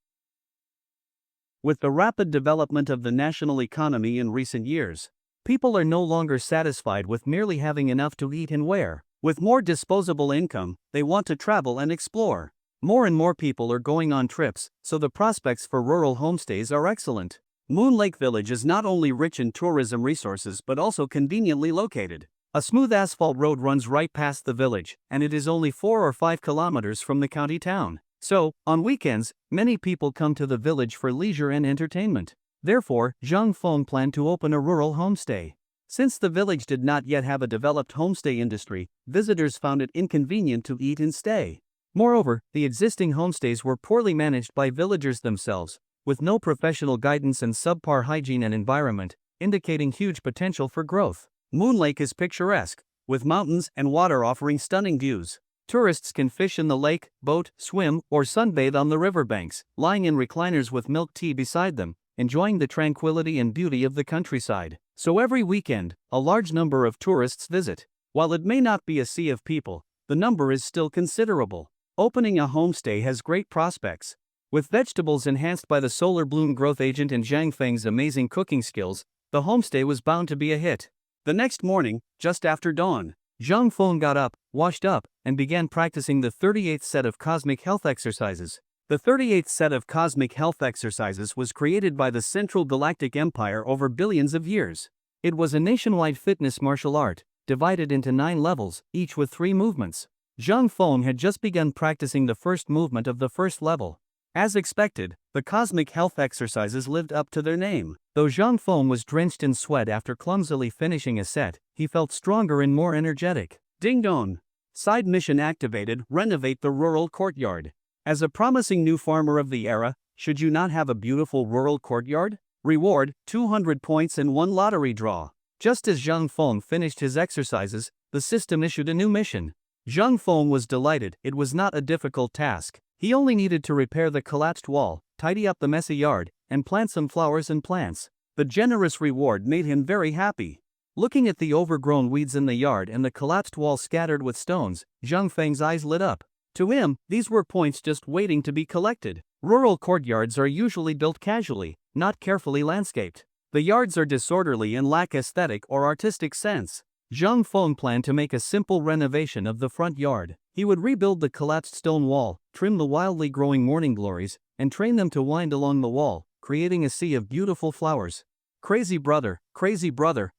With the rapid development of the national economy in recent years, people are no longer satisfied with merely having enough to eat and wear. With more disposable income, they want to travel and explore. More and more people are going on trips, so the prospects for rural homestays are excellent. Moon Lake Village is not only rich in tourism resources but also conveniently located. A smooth asphalt road runs right past the village, and it is only 4 or 5 kilometers from the county town. So, on weekends, many people come to the village for leisure and entertainment. Therefore, Zhang Feng planned to open a rural homestay. Since the village did not yet have a developed homestay industry, visitors found it inconvenient to eat and stay. Moreover, the existing homestays were poorly managed by villagers themselves, with no professional guidance and subpar hygiene and environment, indicating huge potential for growth. Moon Lake is picturesque, with mountains and water offering stunning views. Tourists can fish in the lake, boat, swim, or sunbathe on the riverbanks, lying in recliners with milk tea beside them, enjoying the tranquility and beauty of the countryside. So every weekend, a large number of tourists visit. While it may not be a sea of people, the number is still considerable. Opening a homestay has great prospects. With vegetables enhanced by the solar bloom growth agent and Zhang Feng's amazing cooking skills, the homestay was bound to be a hit. The next morning, just after dawn, Zhang Feng got up, washed up, and began practicing the 38th set of cosmic health exercises. The 38th set of cosmic health exercises was created by the Central Galactic Empire over billions of years. It was a nationwide fitness martial art, divided into 9 levels, each with 3 movements. Zhang Feng had just begun practicing the first movement of the first level. As expected, the cosmic health exercises lived up to their name. Though Zhang Feng was drenched in sweat after clumsily finishing a set, he felt stronger and more energetic. Ding dong! Side mission activated, renovate the rural courtyard. As a promising new farmer of the era, should you not have a beautiful rural courtyard? Reward, 200 points and 1 lottery draw. Just as Zhang Feng finished his exercises, the system issued a new mission. Zhang Feng was delighted, it was not a difficult task. He only needed to repair the collapsed wall, tidy up the messy yard, and plant some flowers and plants. The generous reward made him very happy. Looking at the overgrown weeds in the yard and the collapsed wall scattered with stones, Zhang Feng's eyes lit up. To him, these were points just waiting to be collected. Rural courtyards are usually built casually, not carefully landscaped. The yards are disorderly and lack aesthetic or artistic sense. Zhang Feng planned to make a simple renovation of the front yard. He would rebuild the collapsed stone wall, trim the wildly growing morning glories, and train them to wind along the wall, creating a sea of beautiful flowers. Crazy brother,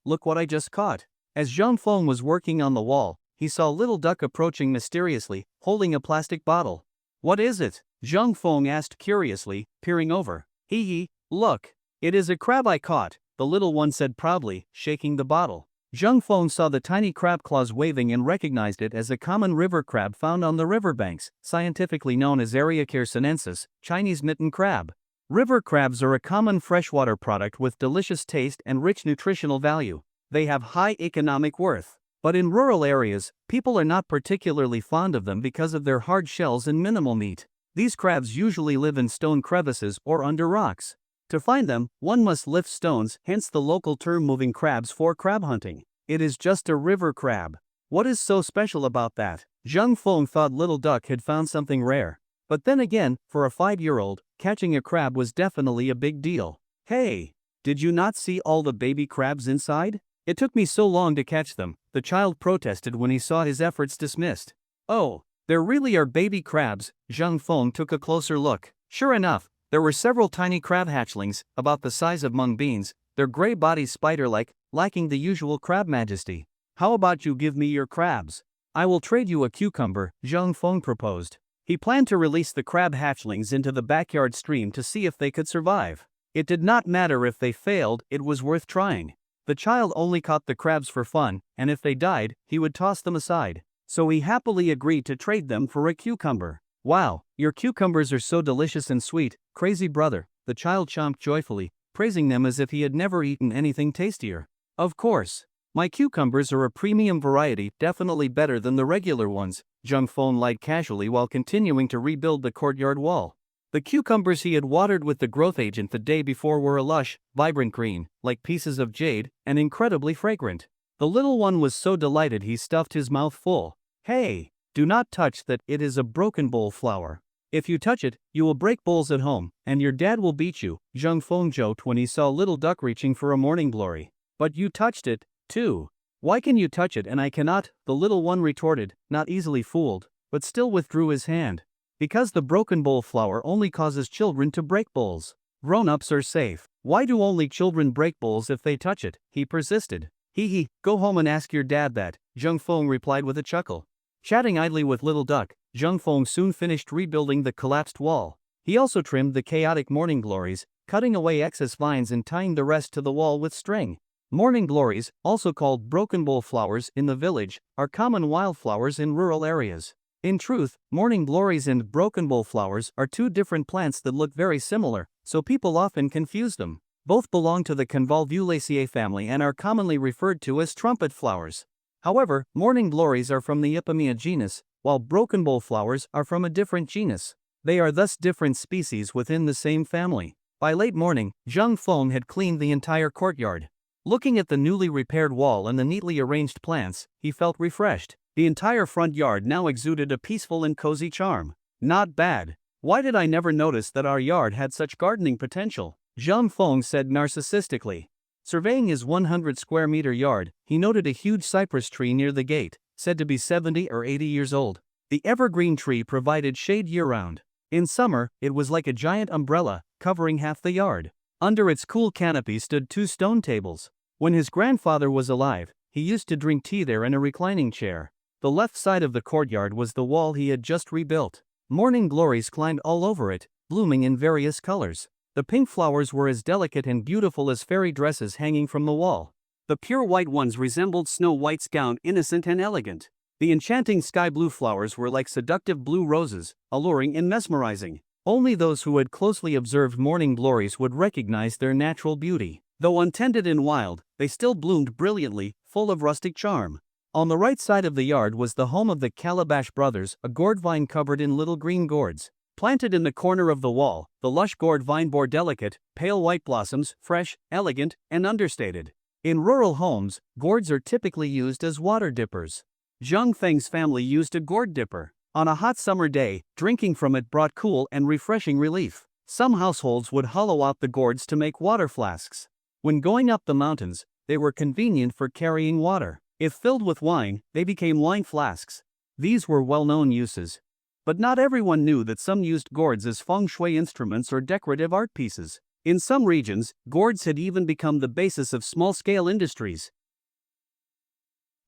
look what I just caught. As Zhang Feng was working on the wall, he saw Little Duck approaching mysteriously, holding a plastic bottle. What is it? Zhang Feng asked curiously, peering over. Hee hee, look. It is a crab I caught, the little one said proudly, shaking the bottle. Zhang Feng saw the tiny crab claws waving and recognized it as a common river crab found on the riverbanks, scientifically known as Ariacaire sinensis, Chinese mitten crab. River crabs are a common freshwater product with delicious taste and rich nutritional value. They have high economic worth. But in rural areas, people are not particularly fond of them because of their hard shells and minimal meat. These crabs usually live in stone crevices or under rocks. To find them, one must lift stones, hence the local term moving crabs for crab hunting. It is just a river crab. What is so special about that? Zhang Feng thought Little Duck had found something rare. But then again, for a 5-year-old, catching a crab was definitely a big deal. Hey, did you not see all the baby crabs inside? It took me so long to catch them, the child protested when he saw his efforts dismissed. Oh, there really are baby crabs. Zhang Feng took a closer look. Sure enough, there were several tiny crab hatchlings, about the size of mung beans, their gray bodies spider-like, lacking the usual crab majesty. How about you give me your crabs? I will trade you a cucumber, Zhang Feng proposed. He planned to release the crab hatchlings into the backyard stream to see if they could survive. It did not matter if they failed, it was worth trying. The child only caught the crabs for fun, and if they died, he would toss them aside. So he happily agreed to trade them for a cucumber. Wow, your cucumbers are so delicious and sweet, crazy brother, the child chomped joyfully, praising them as if he had never eaten anything tastier. Of course. My cucumbers are a premium variety, definitely better than the regular ones, Zhang Feng lied casually while continuing to rebuild the courtyard wall. The cucumbers he had watered with the growth agent the day before were a lush, vibrant green, like pieces of jade, and incredibly fragrant. The little one was so delighted he stuffed his mouth full. Hey, do not touch that, it is a broken bowl flower. If you touch it, you will break bowls at home, and your dad will beat you, Zhang Feng joked when he saw Little Duck reaching for a morning glory. But you touched it, too. Why can you touch it and I cannot? The little one retorted, not easily fooled, but still withdrew his hand. Because the broken bowl flower only causes children to break bowls. Grown-ups are safe. Why do only children break bowls if they touch it? He persisted. Hee, go home and ask your dad that, Zhang Feng replied with a chuckle. Chatting idly with Little Duck, Zhang Feng soon finished rebuilding the collapsed wall. He also trimmed the chaotic morning glories, cutting away excess vines and tying the rest to the wall with string. Morning glories, also called broken bowl flowers in the village, are common wildflowers in rural areas. In truth, morning glories and broken bowl flowers are two different plants that look very similar, so people often confuse them. Both belong to the Convolvulaceae family and are commonly referred to as trumpet flowers. However, morning glories are from the Ipomoea genus, while broken bowl flowers are from a different genus. They are thus different species within the same family. By late morning, Zhang Feng had cleaned the entire courtyard. Looking at the newly repaired wall and the neatly arranged plants, he felt refreshed. The entire front yard now exuded a peaceful and cozy charm. Not bad. Why did I never notice that our yard had such gardening potential? Zhang Feng said narcissistically. Surveying his 100 square meter yard, he noted a huge cypress tree near the gate, said to be 70 or 80 years old. The evergreen tree provided shade year-round. In summer, it was like a giant umbrella, covering half the yard. Under its cool canopy stood 2 stone tables. When his grandfather was alive, he used to drink tea there in a reclining chair. The left side of the courtyard was the wall he had just rebuilt. Morning glories climbed all over it, blooming in various colors. The pink flowers were as delicate and beautiful as fairy dresses hanging from the wall. The pure white ones resembled Snow White's gown, innocent and elegant. The enchanting sky blue flowers were like seductive blue roses, alluring and mesmerizing. Only those who had closely observed morning glories would recognize their natural beauty. Though untended and wild, they still bloomed brilliantly, full of rustic charm. On the right side of the yard was the home of the Calabash brothers, a gourd vine covered in little green gourds. Planted in the corner of the wall, the lush gourd vine bore delicate, pale white blossoms, fresh, elegant, and understated. In rural homes, gourds are typically used as water dippers. Zhang Feng's family used a gourd dipper. On a hot summer day, drinking from it brought cool and refreshing relief. Some households would hollow out the gourds to make water flasks. When going up the mountains, they were convenient for carrying water. If filled with wine, they became wine flasks. These were well-known uses. But not everyone knew that some used gourds as feng shui instruments or decorative art pieces. In some regions, gourds had even become the basis of small-scale industries.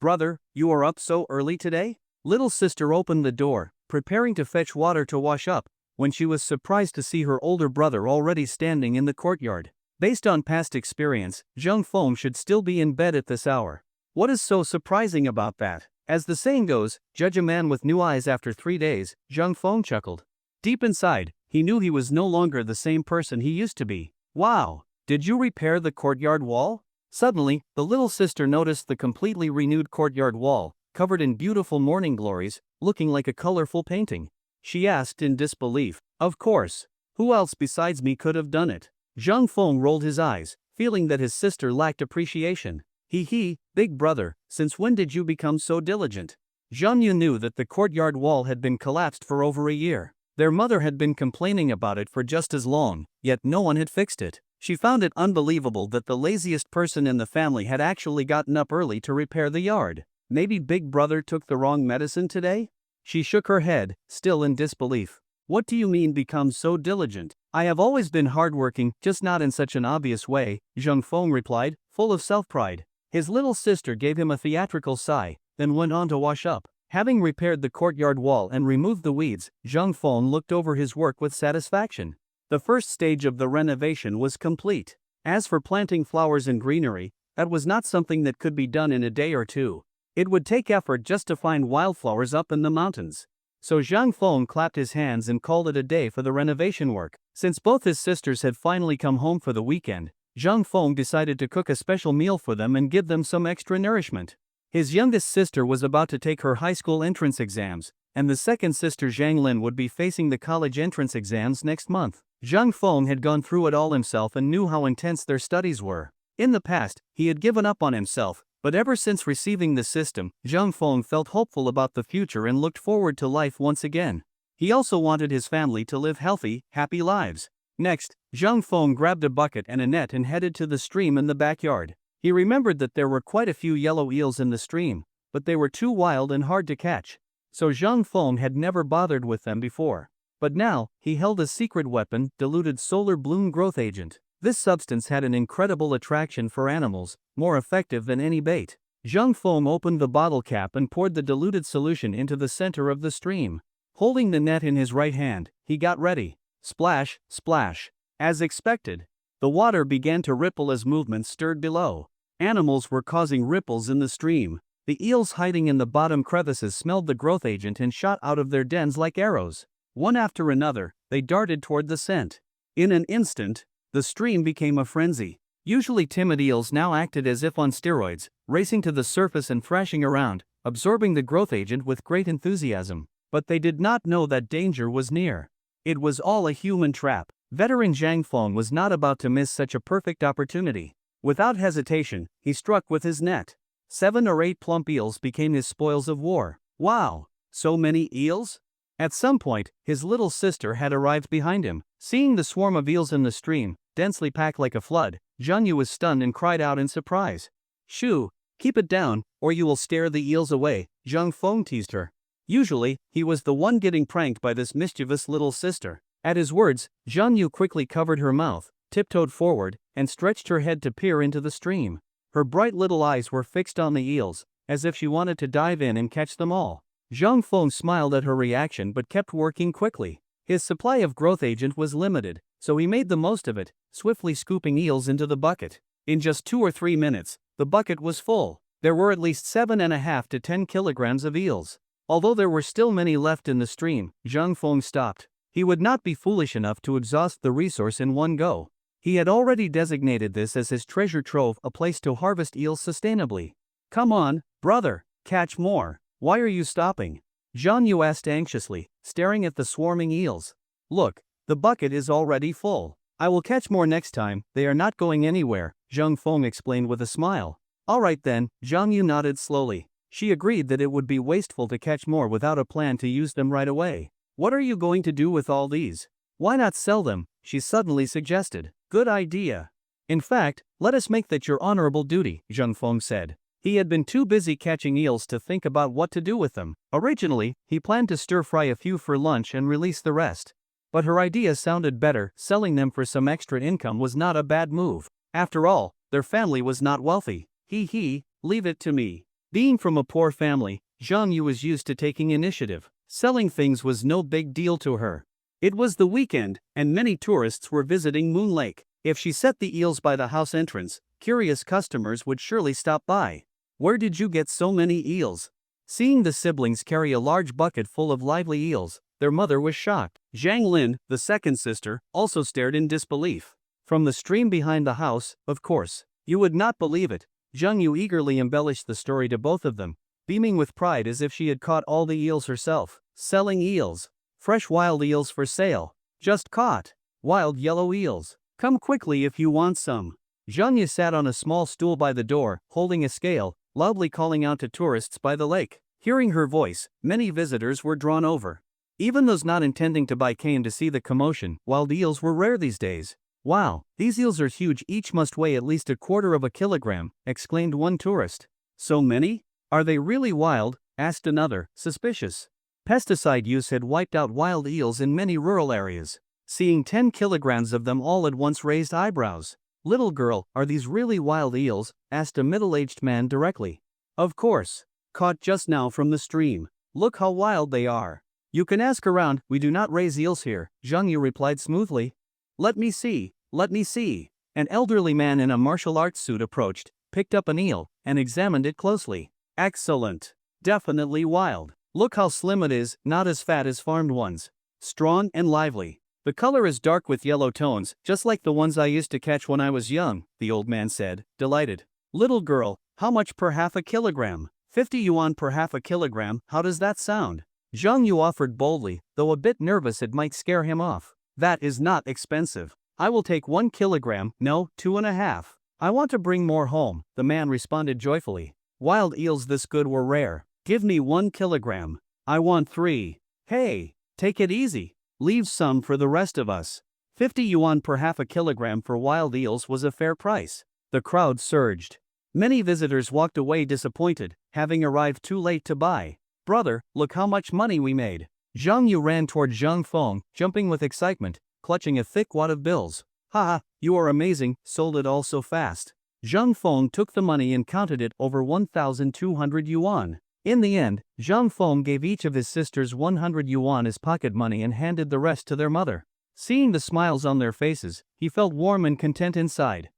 Brother, you are up so early today? Little sister opened the door, preparing to fetch water to wash up, when she was surprised to see her older brother already standing in the courtyard. Based on past experience, Zhang Feng should still be in bed at this hour. What is so surprising about that? As the saying goes, judge a man with new eyes after 3 days, Zhang Feng chuckled. Deep inside, he knew he was no longer the same person he used to be. Wow! Did you repair the courtyard wall? Suddenly, the little sister noticed the completely renewed courtyard wall, covered in beautiful morning glories, looking like a colorful painting. She asked in disbelief. Of course. Who else besides me could have done it? Zhang Feng rolled his eyes, feeling that his sister lacked appreciation. He, big brother, since when did you become so diligent? Zhang Yu knew that the courtyard wall had been collapsed for over a year. Their mother had been complaining about it for just as long, yet no one had fixed it. She found it unbelievable that the laziest person in the family had actually gotten up early to repair the yard. Maybe big brother took the wrong medicine today? She shook her head, still in disbelief. What do you mean become so diligent? I have always been hardworking, just not in such an obvious way, Zhang Feng replied, full of self-pride. His little sister gave him a theatrical sigh, then went on to wash up. Having repaired the courtyard wall and removed the weeds, Zhang Feng looked over his work with satisfaction. The first stage of the renovation was complete. As for planting flowers and greenery, that was not something that could be done in a day or two. It would take effort just to find wildflowers up in the mountains. So Zhang Feng clapped his hands and called it a day for the renovation work. Since both his sisters had finally come home for the weekend, Zhang Feng decided to cook a special meal for them and give them some extra nourishment. His youngest sister was about to take her high school entrance exams, and the second sister Zhang Lin would be facing the college entrance exams next month. Zhang Feng had gone through it all himself and knew how intense their studies were. In the past, he had given up on himself, but ever since receiving the system, Zhang Feng felt hopeful about the future and looked forward to life once again. He also wanted his family to live healthy, happy lives. Next, Zhang Feng grabbed a bucket and a net and headed to the stream in the backyard. He remembered that there were quite a few yellow eels in the stream, but they were too wild and hard to catch. So Zhang Feng had never bothered with them before. But now, he held a secret weapon, diluted solar bloom growth agent. This substance had an incredible attraction for animals, more effective than any bait. Zhang Feng opened the bottle cap and poured the diluted solution into the center of the stream. Holding the net in his right hand, he got ready. Splash, splash. As expected, the water began to ripple as movement stirred below. Animals were causing ripples in the stream. The eels hiding in the bottom crevices smelled the growth agent and shot out of their dens like arrows. One after another, they darted toward the scent. In an instant, the stream became a frenzy. Usually timid eels now acted as if on steroids, racing to the surface and thrashing around, absorbing the growth agent with great enthusiasm. But they did not know that danger was near. It was all a human trap. Veteran Zhang Feng was not about to miss such a perfect opportunity. Without hesitation, he struck with his net. 7 or 8 plump eels became his spoils of war. Wow! So many eels? At some point, his little sister had arrived behind him. Seeing the swarm of eels in the stream, densely packed like a flood, Zhang Yu was stunned and cried out in surprise. Shoo, keep it down, or you will scare the eels away, Zhang Feng teased her. Usually, he was the one getting pranked by this mischievous little sister. At his words, Zhang Yu quickly covered her mouth, tiptoed forward, and stretched her head to peer into the stream. Her bright little eyes were fixed on the eels, as if she wanted to dive in and catch them all. Zhang Feng smiled at her reaction but kept working quickly. His supply of growth agent was limited, so he made the most of it, swiftly scooping eels into the bucket. In just 2 or 3 minutes, the bucket was full. There were at least 7.5 to 10 kilograms of eels. Although there were still many left in the stream, Zhang Feng stopped. He would not be foolish enough to exhaust the resource in one go. He had already designated this as his treasure trove, a place to harvest eels sustainably. Come on, brother, catch more. Why are you stopping? Zhang Yu asked anxiously, staring at the swarming eels. Look, the bucket is already full. I will catch more next time, they are not going anywhere, Zhang Feng explained with a smile. Alright then, Zhang Yu nodded slowly. She agreed that it would be wasteful to catch more without a plan to use them right away. What are you going to do with all these? Why not sell them? She suddenly suggested. Good idea. In fact, let us make that your honorable duty, Zhang Feng said. He had been too busy catching eels to think about what to do with them. Originally, he planned to stir-fry a few for lunch and release the rest. But her idea sounded better. Selling them for some extra income was not a bad move. After all, their family was not wealthy. Leave it to me. Being from a poor family, Zhang Yu was used to taking initiative. Selling things was no big deal to her. It was the weekend, and many tourists were visiting Moon Lake. If she set the eels by the house entrance, curious customers would surely stop by. Where did you get so many eels? Seeing the siblings carry a large bucket full of lively eels, Their mother was shocked. Zhang Lin, the second sister, also stared in disbelief. From the stream behind the house, of course. You would not believe it. Zhang Yu eagerly embellished the story to both of them, beaming with pride as if she had caught all the eels herself. Selling eels. Fresh wild eels for sale. Just caught. Wild yellow eels. Come quickly if you want some. Zhang Yu sat on a small stool by the door, holding a scale, loudly calling out to tourists by the lake. Hearing her voice, many visitors were drawn over. Even those not intending to buy came to see the commotion. Wild eels were rare these days. Wow, these eels are huge, each must weigh at least 1/4 of a kilogram, exclaimed one tourist. So many? Are they really wild? Asked another, suspicious. Pesticide use had wiped out wild eels in many rural areas. Seeing 10 kilograms of them all at once raised eyebrows. Little girl, are these really wild eels? Asked a middle-aged man directly. Of course. Caught just now from the stream. Look how wild they are. You can ask around, we do not raise eels here, Zhang Yu replied smoothly. Let me see, let me see. An elderly man in a martial arts suit approached, picked up an eel, and examined it closely. Excellent. Definitely wild. Look how slim it is, not as fat as farmed ones. Strong and lively. The color is dark with yellow tones, just like the ones I used to catch when I was young, the old man said, delighted. Little girl, how much per half a kilogram? 50 yuan per half a kilogram, how does that sound? Zhang Yu offered boldly, though a bit nervous it might scare him off. That is not expensive. I will take 1 kilogram, no, 2.5. I want to bring more home, the man responded joyfully. Wild eels this good were rare. Give me 1 kilogram. I want 3. Hey, take it easy. Leave some for the rest of us. 50 yuan per half a kilogram for wild eels was a fair price. The crowd surged. Many visitors walked away disappointed, having arrived too late to buy. Brother, look how much money we made. Zhang Yu ran toward Zhang Feng, jumping with excitement, clutching a thick wad of bills. Haha, you are amazing, sold it all so fast. Zhang Feng took the money and counted it over 1,200 yuan. In the end, Zhang Feng gave each of his sisters 100 yuan as pocket money and handed the rest to their mother. Seeing the smiles on their faces, he felt warm and content inside.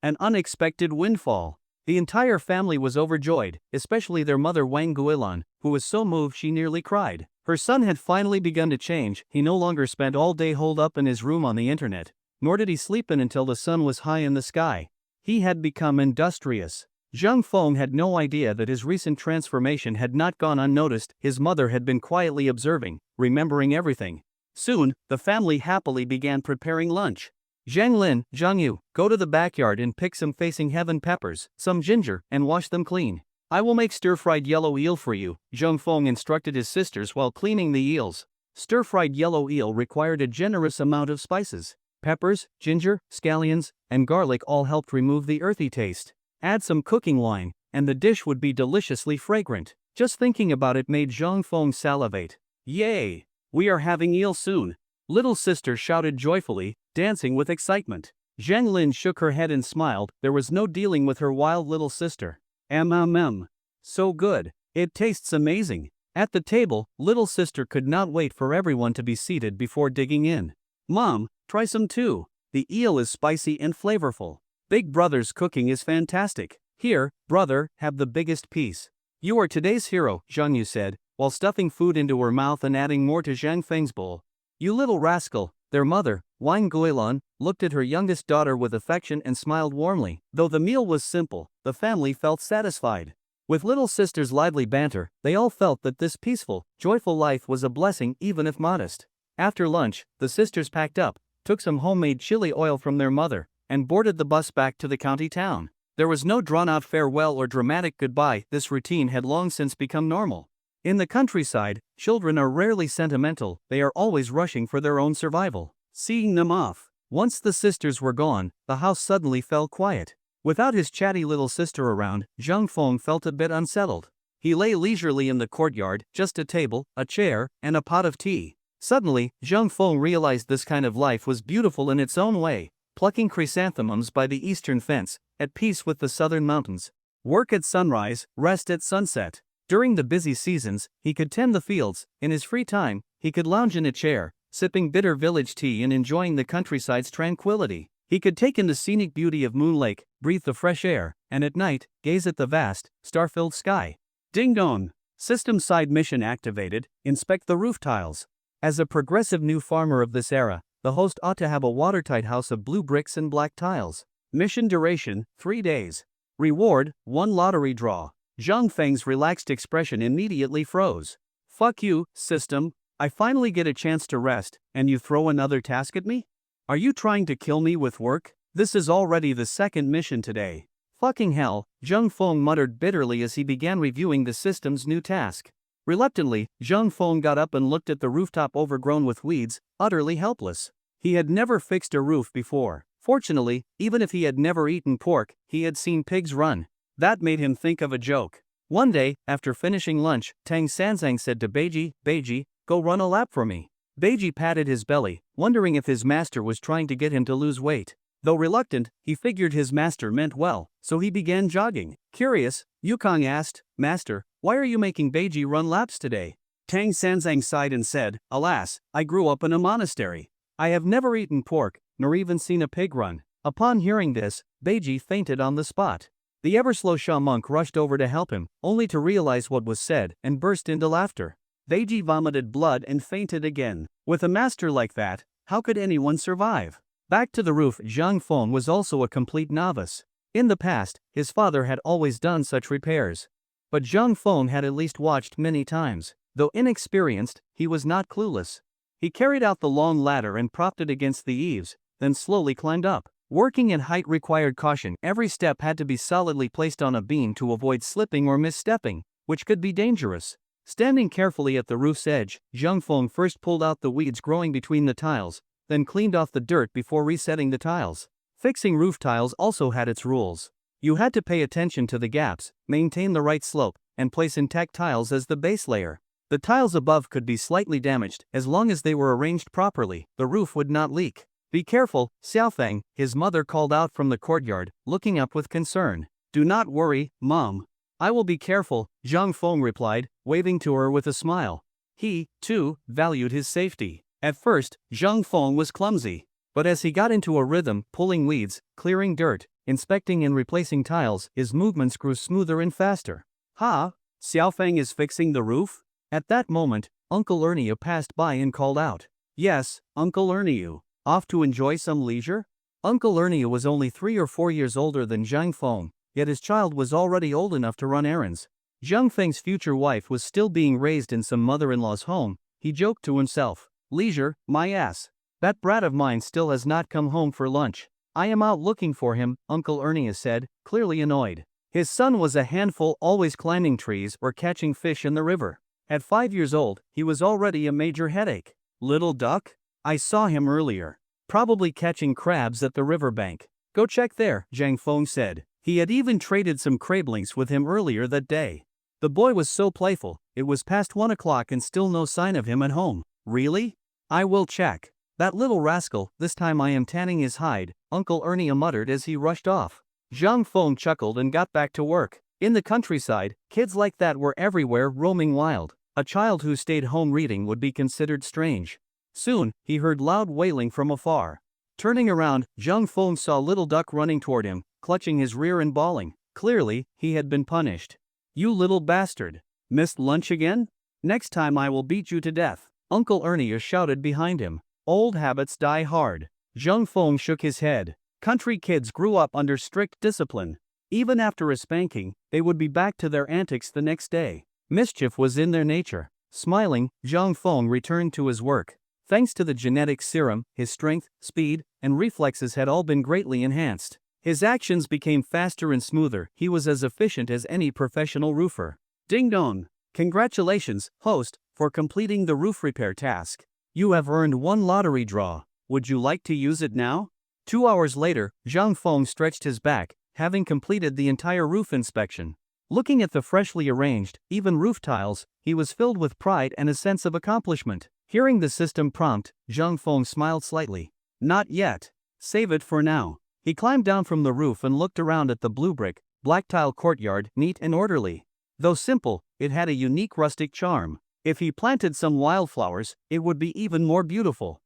An unexpected windfall. The entire family was overjoyed, especially their mother Wang Guilan, who was so moved she nearly cried. Her son had finally begun to change. He no longer spent all day holed up in his room on the internet, nor did he sleep in until the sun was high in the sky. He had become industrious. Zhang Feng had no idea that his recent transformation had not gone unnoticed. His mother had been quietly observing, remembering everything. Soon, the family happily began preparing lunch. Zhang Lin, Zhang Yu, go to the backyard and pick some facing heaven peppers, some ginger, and wash them clean. I will make stir-fried yellow eel for you, Zhang Feng instructed his sisters while cleaning the eels. Stir-fried yellow eel required a generous amount of spices. Peppers, ginger, scallions, and garlic all helped remove the earthy taste. Add some cooking wine, and the dish would be deliciously fragrant. Just thinking about it made Zhang Feng salivate. Yay! We are having eel soon. Little sister shouted joyfully, dancing with excitement. Zhang Lin shook her head and smiled. There was no dealing with her wild little sister. So good. It tastes amazing. At the table, little sister could not wait for everyone to be seated before digging in. Mom, try some too. The eel is spicy and flavorful. Big brother's cooking is fantastic. Here, brother, have the biggest piece. You are today's hero, Zhang Yu said, while stuffing food into her mouth and adding more to Zhang Feng's bowl. You little rascal. Their mother, Wang Guilan, looked at her youngest daughter with affection and smiled warmly. Though the meal was simple, the family felt satisfied. With little sister's lively banter, they all felt that this peaceful, joyful life was a blessing even if modest. After lunch, the sisters packed up, took some homemade chili oil from their mother, and boarded the bus back to the county town. There was no drawn-out farewell or dramatic goodbye. This routine had long since become normal. In the countryside, children are rarely sentimental, they are always rushing for their own survival. Seeing them off. Once the sisters were gone, the house suddenly fell quiet. Without his chatty little sister around, Zhang Feng felt a bit unsettled. He lay leisurely in the courtyard, just a table, a chair, and a pot of tea. Suddenly, Zhang Feng realized this kind of life was beautiful in its own way, plucking chrysanthemums by the eastern fence, at peace with the southern mountains. Work at sunrise, rest at sunset. During the busy seasons, he could tend the fields. In his free time, he could lounge in a chair, sipping bitter village tea and enjoying the countryside's tranquility. He could take in the scenic beauty of Moon Lake, breathe the fresh air, and at night, gaze at the vast, star-filled sky. Ding dong! System side mission activated, inspect the roof tiles. As a progressive new farmer of this era, the host ought to have a watertight house of blue bricks and black tiles. Mission duration, 3 days. Reward, 1 lottery draw. Zhang Feng's relaxed expression immediately froze. Fuck you, system. I finally get a chance to rest, and you throw another task at me? Are you trying to kill me with work? This is already the second mission today. Fucking hell, Zhang Feng muttered bitterly as he began reviewing the system's new task. Reluctantly, Zhang Feng got up and looked at the rooftop overgrown with weeds, utterly helpless. He had never fixed a roof before. Fortunately, even if he had never eaten pork, he had seen pigs run. That made him think of a joke. One day, after finishing lunch, Tang Sanzang said to Beiji, go run a lap for me. Beiji patted his belly, wondering if his master was trying to get him to lose weight. Though reluctant, he figured his master meant well, so he began jogging. Curious, Yukong asked, Master, why are you making Beiji run laps today? Tang Sanzang sighed and said, Alas, I grew up in a monastery. I have never eaten pork, nor even seen a pig run. Upon hearing this, Beiji fainted on the spot. The ever-slow Sha monk rushed over to help him, only to realize what was said and burst into laughter. Beiji vomited blood and fainted again. With a master like that, how could anyone survive? Back to the roof, Zhang Feng was also a complete novice. In the past, his father had always done such repairs. But Zhang Feng had at least watched many times. Though inexperienced, he was not clueless. He carried out the long ladder and propped it against the eaves, then slowly climbed up. Working at height required caution. Every step had to be solidly placed on a beam to avoid slipping or misstepping, which could be dangerous. Standing carefully at the roof's edge, Zhang Feng first pulled out the weeds growing between the tiles, then cleaned off the dirt before resetting the tiles. Fixing roof tiles also had its rules. You had to pay attention to the gaps, maintain the right slope, and place intact tiles as the base layer. The tiles above could be slightly damaged. As long as they were arranged properly, the roof would not leak. Be careful, Xiaofeng, his mother called out from the courtyard, looking up with concern. Do not worry, Mom. I will be careful, Zhang Feng replied, waving to her with a smile. He, too, valued his safety. At first, Zhang Feng was clumsy. But as he got into a rhythm, pulling weeds, clearing dirt, inspecting and replacing tiles, his movements grew smoother and faster. Ha! Xiaofeng is fixing the roof? At that moment, Uncle Ernie passed by and called out. Yes, Uncle Ernie. Off to enjoy some leisure? Uncle Ernie was only 3 or 4 years older than Zhang Feng, yet his child was already old enough to run errands. Zhang Feng's future wife was still being raised in some mother-in-law's home. He joked to himself. Leisure, my ass. That brat of mine still has not come home for lunch. I am out looking for him, Uncle Ernie said, clearly annoyed. His son was a handful, always climbing trees or catching fish in the river. At 5 years old, he was already a major headache. Little duck? I saw him earlier. Probably catching crabs at the riverbank. Go check there, Zhang Feng said. He had even traded some crablings with him earlier that day. The boy was so playful. It was past 1 o'clock and still no sign of him at home. Really? I will check. That little rascal, this time I am tanning his hide, Uncle Ernie muttered as he rushed off. Zhang Feng chuckled and got back to work. In the countryside, kids like that were everywhere roaming wild. A child who stayed home reading would be considered strange. Soon, he heard loud wailing from afar. Turning around, Zhang Feng saw Little Duck running toward him, clutching his rear and bawling. Clearly, he had been punished. You little bastard. Missed lunch again? Next time I will beat you to death, Uncle Ernie shouted behind him. Old habits die hard. Zhang Feng shook his head. Country kids grew up under strict discipline. Even after a spanking, they would be back to their antics the next day. Mischief was in their nature. Smiling, Zhang Feng returned to his work. Thanks to the genetic serum, his strength, speed, and reflexes had all been greatly enhanced. His actions became faster and smoother. He was as efficient as any professional roofer. Ding dong! Congratulations, host, for completing the roof repair task. You have earned 1 lottery draw. Would you like to use it now? 2 hours later, Zhang Feng stretched his back, having completed the entire roof inspection. Looking at the freshly arranged, even roof tiles, he was filled with pride and a sense of accomplishment. Hearing the system prompt, Zhang Feng smiled slightly. Not yet. Save it for now. He climbed down from the roof and looked around at the blue brick, black tile courtyard, neat and orderly. Though simple, it had a unique rustic charm. If he planted some wildflowers, it would be even more beautiful.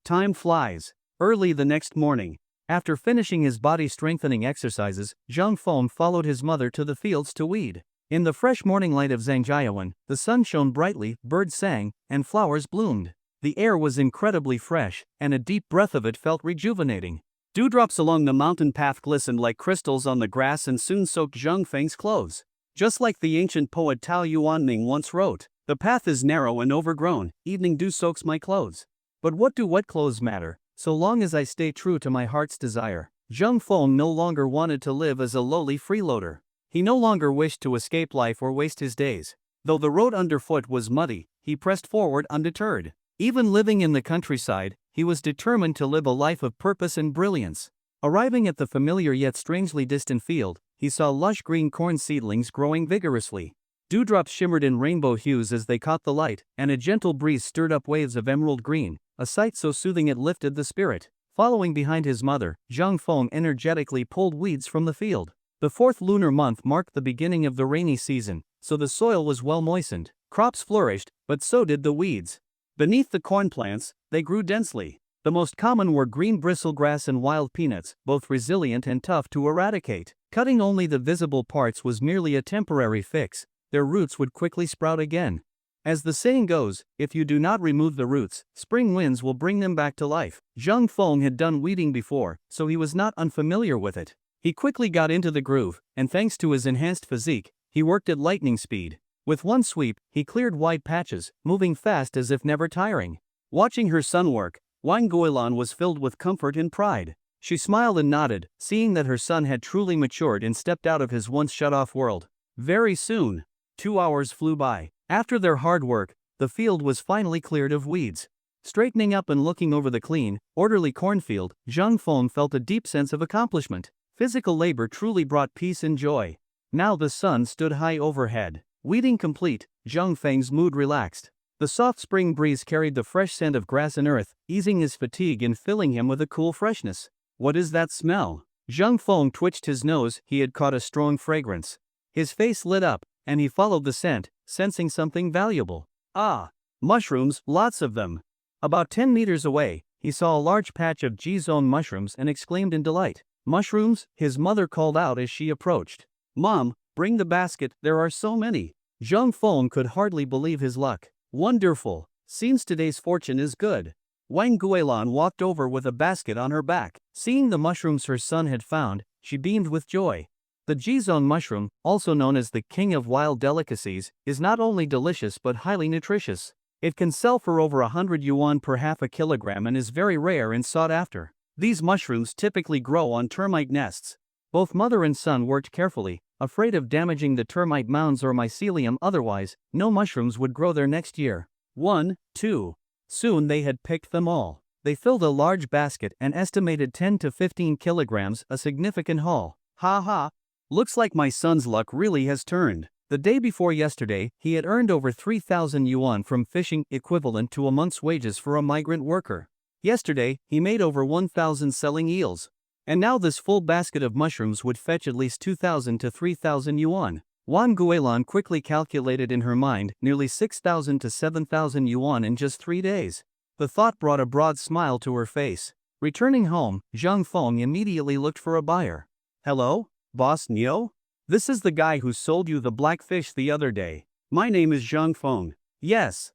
Time flies. Early the next morning, after finishing his body-strengthening exercises, Zhang Feng followed his mother to the fields to weed. In the fresh morning light of Zhangjiawan, the sun shone brightly, birds sang, and flowers bloomed. The air was incredibly fresh, and a deep breath of it felt rejuvenating. Dewdrops along the mountain path glistened like crystals on the grass and soon soaked Zhang Feng's clothes. Just like the ancient poet Tao Yuanming once wrote, "The path is narrow and overgrown, evening dew soaks my clothes. But what do wet clothes matter, so long as I stay true to my heart's desire?" Zhang Feng no longer wanted to live as a lowly freeloader. He no longer wished to escape life or waste his days. Though the road underfoot was muddy, he pressed forward undeterred. Even living in the countryside, he was determined to live a life of purpose and brilliance. Arriving at the familiar yet strangely distant field, he saw lush green corn seedlings growing vigorously. Dewdrops shimmered in rainbow hues as they caught the light, and a gentle breeze stirred up waves of emerald green, a sight so soothing it lifted the spirit. Following behind his mother, Zhang Feng energetically pulled weeds from the field. The fourth lunar month marked the beginning of the rainy season, so the soil was well moistened. Crops flourished, but so did the weeds. Beneath the corn plants, they grew densely. The most common were green bristlegrass and wild peanuts, both resilient and tough to eradicate. Cutting only the visible parts was merely a temporary fix. Their roots would quickly sprout again. As the saying goes, if you do not remove the roots, spring winds will bring them back to life. Zhang Feng had done weeding before, so he was not unfamiliar with it. He quickly got into the groove, and thanks to his enhanced physique, he worked at lightning speed. With one sweep, he cleared wide patches, moving fast as if never tiring. Watching her son work, Wang Guilan was filled with comfort and pride. She smiled and nodded, seeing that her son had truly matured and stepped out of his once shut-off world. Very soon, 2 hours flew by. After their hard work, the field was finally cleared of weeds. Straightening up and looking over the clean, orderly cornfield, Zhang Feng felt a deep sense of accomplishment. Physical labor truly brought peace and joy. Now the sun stood high overhead. Weeding complete, Zhang Feng's mood relaxed. The soft spring breeze carried the fresh scent of grass and earth, easing his fatigue and filling him with a cool freshness. What is that smell? Zhang Feng twitched his nose. He had caught a strong fragrance. His face lit up, and he followed the scent, sensing something valuable. Ah! Mushrooms, lots of them. About 10 meters away, he saw a large patch of Jizone mushrooms and exclaimed in delight. "Mushrooms?" his mother called out as she approached. "Mom, bring the basket, there are so many." Zhang Feng could hardly believe his luck. "Wonderful! Seems today's fortune is good." Wang Guilan walked over with a basket on her back. Seeing the mushrooms her son had found, she beamed with joy. The Jizone mushroom, also known as the king of wild delicacies, is not only delicious but highly nutritious. It can sell for over 100 yuan per half a kilogram and is very rare and sought after. These mushrooms typically grow on termite nests. Both mother and son worked carefully, afraid of damaging the termite mounds or mycelium, otherwise, no mushrooms would grow there next year. 1, 2. Soon they had picked them all. They filled a large basket and estimated 10 to 15 kilograms, a significant haul. Ha ha! Looks like my son's luck really has turned. The day before yesterday, he had earned over 3,000 yuan from fishing, equivalent to a month's wages for a migrant worker. Yesterday, he made over 1,000 selling eels. And now this full basket of mushrooms would fetch at least 2,000 to 3,000 yuan. Wang Guilan quickly calculated in her mind nearly 6,000 to 7,000 yuan in just 3 days. The thought brought a broad smile to her face. Returning home, Zhang Feng immediately looked for a buyer. "Hello, Boss Neo? This is the guy who sold you the black fish the other day. My name is Zhang Feng." Yes,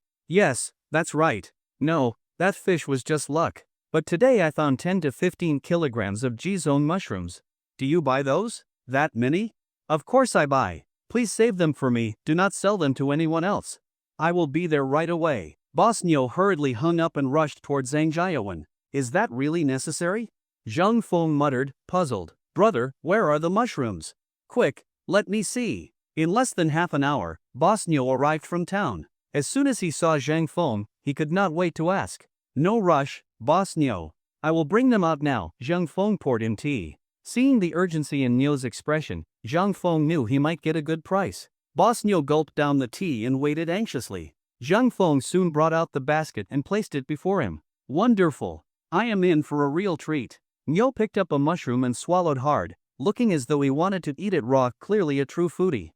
that's right. No, that fish was just luck. But today I found 10 to 15 kilograms of Jizone mushrooms. Do you buy those? That many? Of course I buy. Please save them for me, do not sell them to anyone else. I will be there right away. Boss Neo hurriedly hung up and rushed toward Zhangjiawan. Is that really necessary? Zhang Feng muttered, puzzled. Brother, where are the mushrooms? Quick, let me see. In less than half an hour, Boss Neo arrived from town. As soon as he saw Zhang Feng, he could not wait to ask. No rush, Boss Neo. I will bring them out now. Zhang Feng poured him tea. Seeing the urgency in Neo's expression, Zhang Feng knew he might get a good price. Boss Neo gulped down the tea and waited anxiously. Zhang Feng soon brought out the basket and placed it before him. Wonderful! I am in for a real treat. Neo picked up a mushroom and swallowed hard, looking as though he wanted to eat it raw, clearly a true foodie.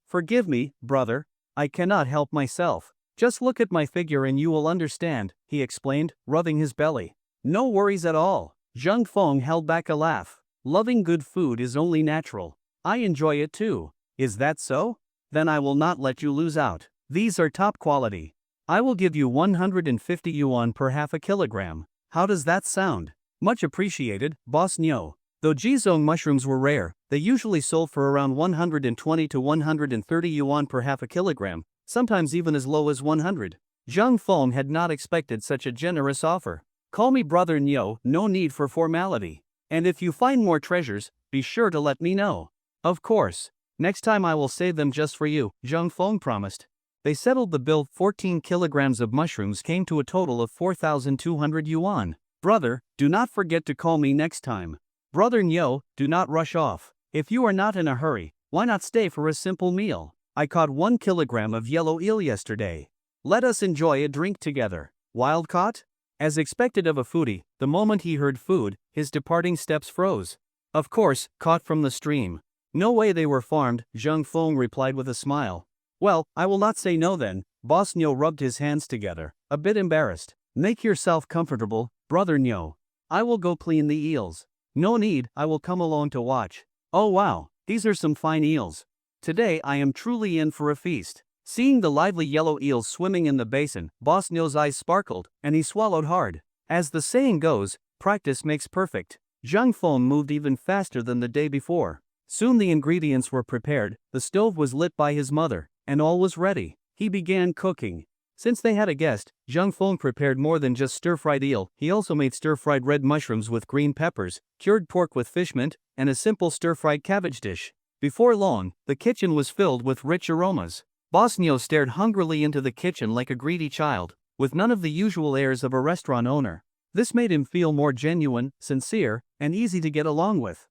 Forgive me, brother. I cannot help myself. Just look at my figure and you will understand, he explained, rubbing his belly. No worries at all. Zhang Feng held back a laugh. Loving good food is only natural. I enjoy it too. Is that so? Then I will not let you lose out. These are top quality. I will give you 150 yuan per half a kilogram. How does that sound? Much appreciated, Boss Nyo. Though Jizong mushrooms were rare, they usually sold for around 120 to 130 yuan per half a kilogram, sometimes even as low as 100. Zhang Feng had not expected such a generous offer. Call me Brother Nyo, no need for formality. And if you find more treasures, be sure to let me know. Of course. Next time I will save them just for you, Zhang Feng promised. They settled the bill. 14 kilograms of mushrooms came to a total of 4,200 yuan. Brother, do not forget to call me next time. Brother Nyo, do not rush off. If you are not in a hurry, why not stay for a simple meal? I caught 1 kilogram of yellow eel yesterday. Let us enjoy a drink together. Wild caught? As expected of a foodie, the moment he heard food, his departing steps froze. Of course, caught from the stream. No way they were farmed, Zhang Feng replied with a smile. Well, I will not say no then. Boss Nyo rubbed his hands together, a bit embarrassed. Make yourself comfortable, Brother Nyo. I will go clean the eels. No need, I will come alone to watch. Oh wow, these are some fine eels. Today I am truly in for a feast. Seeing the lively yellow eels swimming in the basin, Boss Nyo's eyes sparkled, and he swallowed hard. As the saying goes, practice makes perfect. Zhang Feng moved even faster than the day before. Soon the ingredients were prepared, the stove was lit by his mother, and all was ready. He began cooking. Since they had a guest, Zhang Feng prepared more than just stir-fried eel. He also made stir-fried red mushrooms with green peppers, cured pork with fish mint, and a simple stir-fried cabbage dish. Before long, the kitchen was filled with rich aromas. Boss Nyo stared hungrily into the kitchen like a greedy child, with none of the usual airs of a restaurant owner. This made him feel more genuine, sincere, and easy to get along with.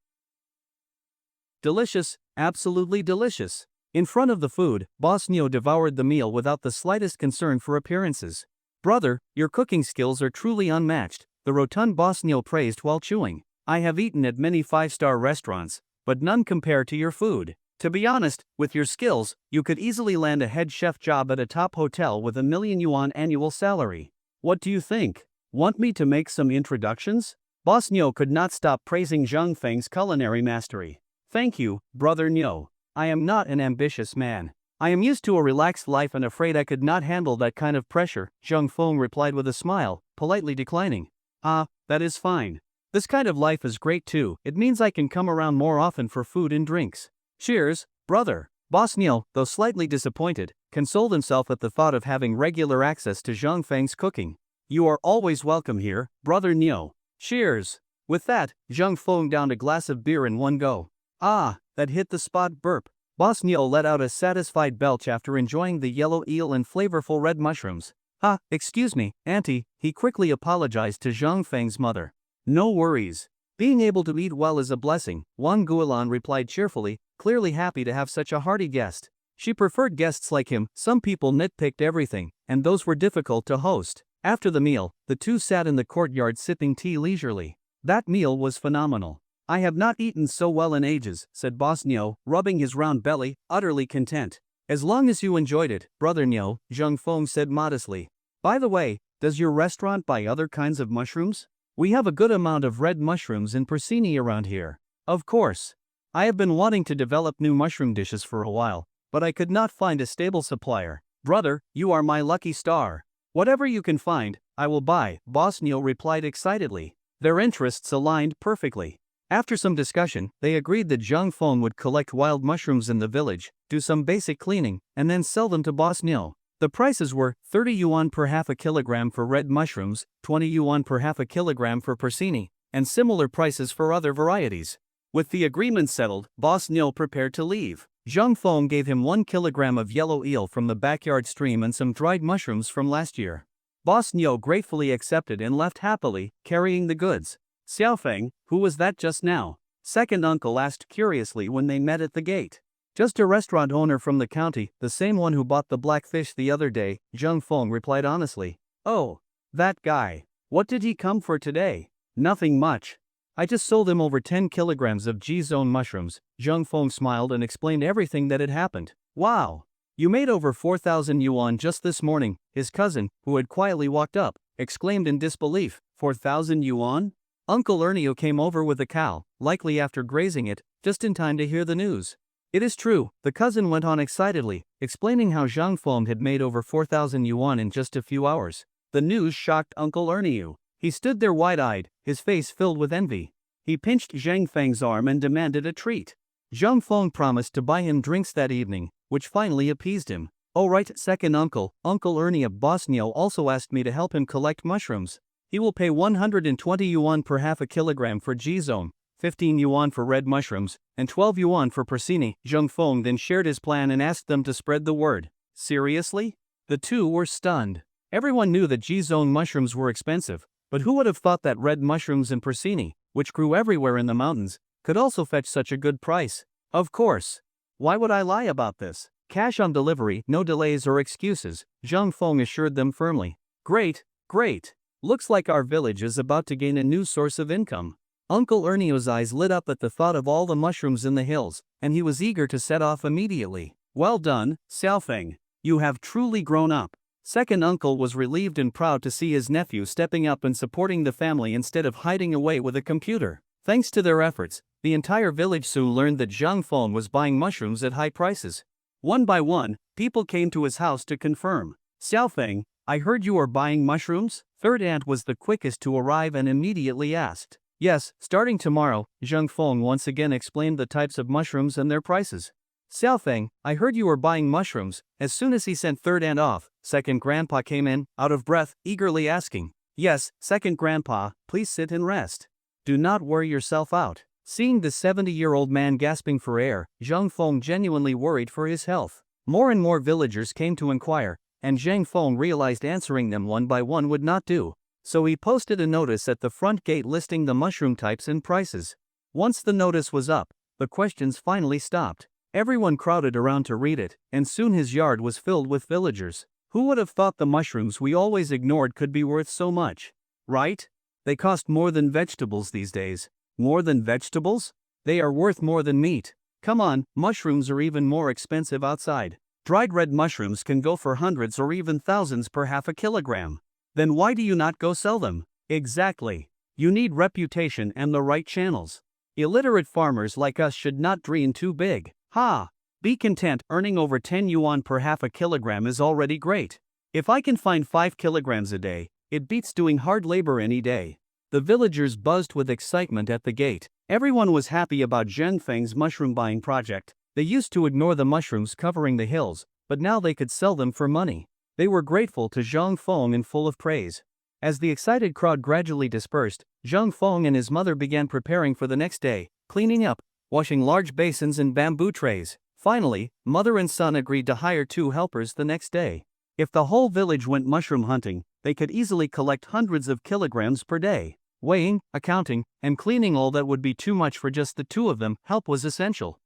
Delicious, absolutely delicious. In front of the food, Boss Nyo devoured the meal without the slightest concern for appearances. Brother, your cooking skills are truly unmatched, the rotund Boss Nyo praised while chewing. I have eaten at many 5-star restaurants, but none compare to your food. To be honest, with your skills, you could easily land a head chef job at a top hotel with 1 million yuan annual salary. What do you think? Want me to make some introductions? Boss Nyo could not stop praising Zhang Feng's culinary mastery. Thank you, Brother Nyo. I am not an ambitious man. I am used to a relaxed life and afraid I could not handle that kind of pressure, Zhang Feng replied with a smile, politely declining. Ah, that is fine. This kind of life is great too, it means I can come around more often for food and drinks. Cheers, brother. Boss Nyo, though slightly disappointed, consoled himself at the thought of having regular access to Zhang Feng's cooking. You are always welcome here, Brother Nyo. Cheers. With that, Zhang Feng downed a glass of beer in one go. Ah, that hit the spot burp. Boss Nyo let out a satisfied belch after enjoying the yellow eel and flavorful red mushrooms. Ah, excuse me, auntie, he quickly apologized to Zhang Feng's mother. No worries. Being able to eat well is a blessing, Wang Guolan replied cheerfully, clearly happy to have such a hearty guest. She preferred guests like him. Some people nitpicked everything, and those were difficult to host. After the meal, the two sat in the courtyard sipping tea leisurely. That meal was phenomenal. I have not eaten so well in ages, said Boss Nyo, rubbing his round belly, utterly content. As long as you enjoyed it, Brother Nyo, Zhang Feng said modestly. By the way, does your restaurant buy other kinds of mushrooms? We have a good amount of red mushrooms in Persini around here. Of course. I have been wanting to develop new mushroom dishes for a while, but I could not find a stable supplier. Brother, you are my lucky star. Whatever you can find, I will buy, Boss Nyo replied excitedly. Their interests aligned perfectly. After some discussion, they agreed that Zhang Feng would collect wild mushrooms in the village, do some basic cleaning, and then sell them to Boss Nyo. The prices were 30 yuan per half a kilogram for red mushrooms, 20 yuan per half a kilogram for Persini, and similar prices for other varieties. With the agreement settled, Boss Nyo prepared to leave. Zhang Feng gave him 1 kilogram of yellow eel from the backyard stream and some dried mushrooms from last year. Boss Nyo gratefully accepted and left happily, carrying the goods. Xiaofeng, who was that just now? Second uncle asked curiously when they met at the gate. Just a restaurant owner from the county, the same one who bought the black fish the other day, Zhang Feng replied honestly. Oh, that guy. What did he come for today? Nothing much. I just sold him over 10 kilograms of G-zone mushrooms. Zhang Feng smiled and explained everything that had happened. Wow. You made over 4,000 yuan just this morning, his cousin, who had quietly walked up, exclaimed in disbelief. 4,000 yuan? Uncle Ernio came over with a cow, likely after grazing it, just in time to hear the news. It is true, the cousin went on excitedly, explaining how Zhang Feng had made over 4,000 yuan in just a few hours. The news shocked Uncle Ernie. He stood there wide-eyed, his face filled with envy. He pinched Zhang Feng's arm and demanded a treat. Zhang Feng promised to buy him drinks that evening, which finally appeased him. "Oh right, second uncle, Uncle Ernie of Bosnia also asked me to help him collect mushrooms. He will pay 120 yuan per half a kilogram for G-zone, 15 yuan for red mushrooms, and 12 yuan for porcini." Zhang Feng then shared his plan and asked them to spread the word. Seriously? The two were stunned. Everyone knew that G-zone mushrooms were expensive, but who would have thought that red mushrooms and porcini, which grew everywhere in the mountains, could also fetch such a good price? Of course. Why would I lie about this? Cash on delivery, no delays or excuses, Zhang Feng assured them firmly. Great, great. Looks like our village is about to gain a new source of income. Uncle Ernio's eyes lit up at the thought of all the mushrooms in the hills, and he was eager to set off immediately. Well done, Xiaofeng. You have truly grown up. Second uncle was relieved and proud to see his nephew stepping up and supporting the family instead of hiding away with a computer. Thanks to their efforts, the entire village soon learned that Zhang Feng was buying mushrooms at high prices. One by one, people came to his house to confirm. Xiaofeng, I heard you are buying mushrooms? Third aunt was the quickest to arrive and immediately asked. Yes, starting tomorrow, Zhang Feng once again explained the types of mushrooms and their prices. Xiaofeng, I heard you were buying mushrooms. As soon as he sent third aunt off, second grandpa came in, out of breath, eagerly asking. Yes, second grandpa, please sit and rest. Do not worry yourself out. Seeing the 70-year-old man gasping for air, Zhang Feng genuinely worried for his health. More and more villagers came to inquire, and Zhang Feng realized answering them one by one would not do. So he posted a notice at the front gate listing the mushroom types and prices. Once the notice was up, the questions finally stopped. Everyone crowded around to read it, and soon his yard was filled with villagers. Who would have thought the mushrooms we always ignored could be worth so much? Right? They cost more than vegetables these days. More than vegetables? They are worth more than meat. Come on, mushrooms are even more expensive outside. Dried red mushrooms can go for hundreds or even thousands per half a kilogram. Then why do you not go sell them? Exactly. You need reputation and the right channels. Illiterate farmers like us should not dream too big. Be content, earning over 10 yuan per half a kilogram is already great. If I can find 5 kilograms a day, it beats doing hard labor any day. The villagers buzzed with excitement at the gate. Everyone was happy about Zhang Feng's mushroom buying project. They used to ignore the mushrooms covering the hills, but now they could sell them for money. They were grateful to Zhang Feng and full of praise. As the excited crowd gradually dispersed, Zhang Feng and his mother began preparing for the next day, cleaning up, washing large basins and bamboo trays. Finally, mother and son agreed to hire 2 helpers the next day. If the whole village went mushroom hunting, they could easily collect hundreds of kilograms per day. Weighing, accounting, and cleaning all that would be too much for just the 2 of them. Help was essential.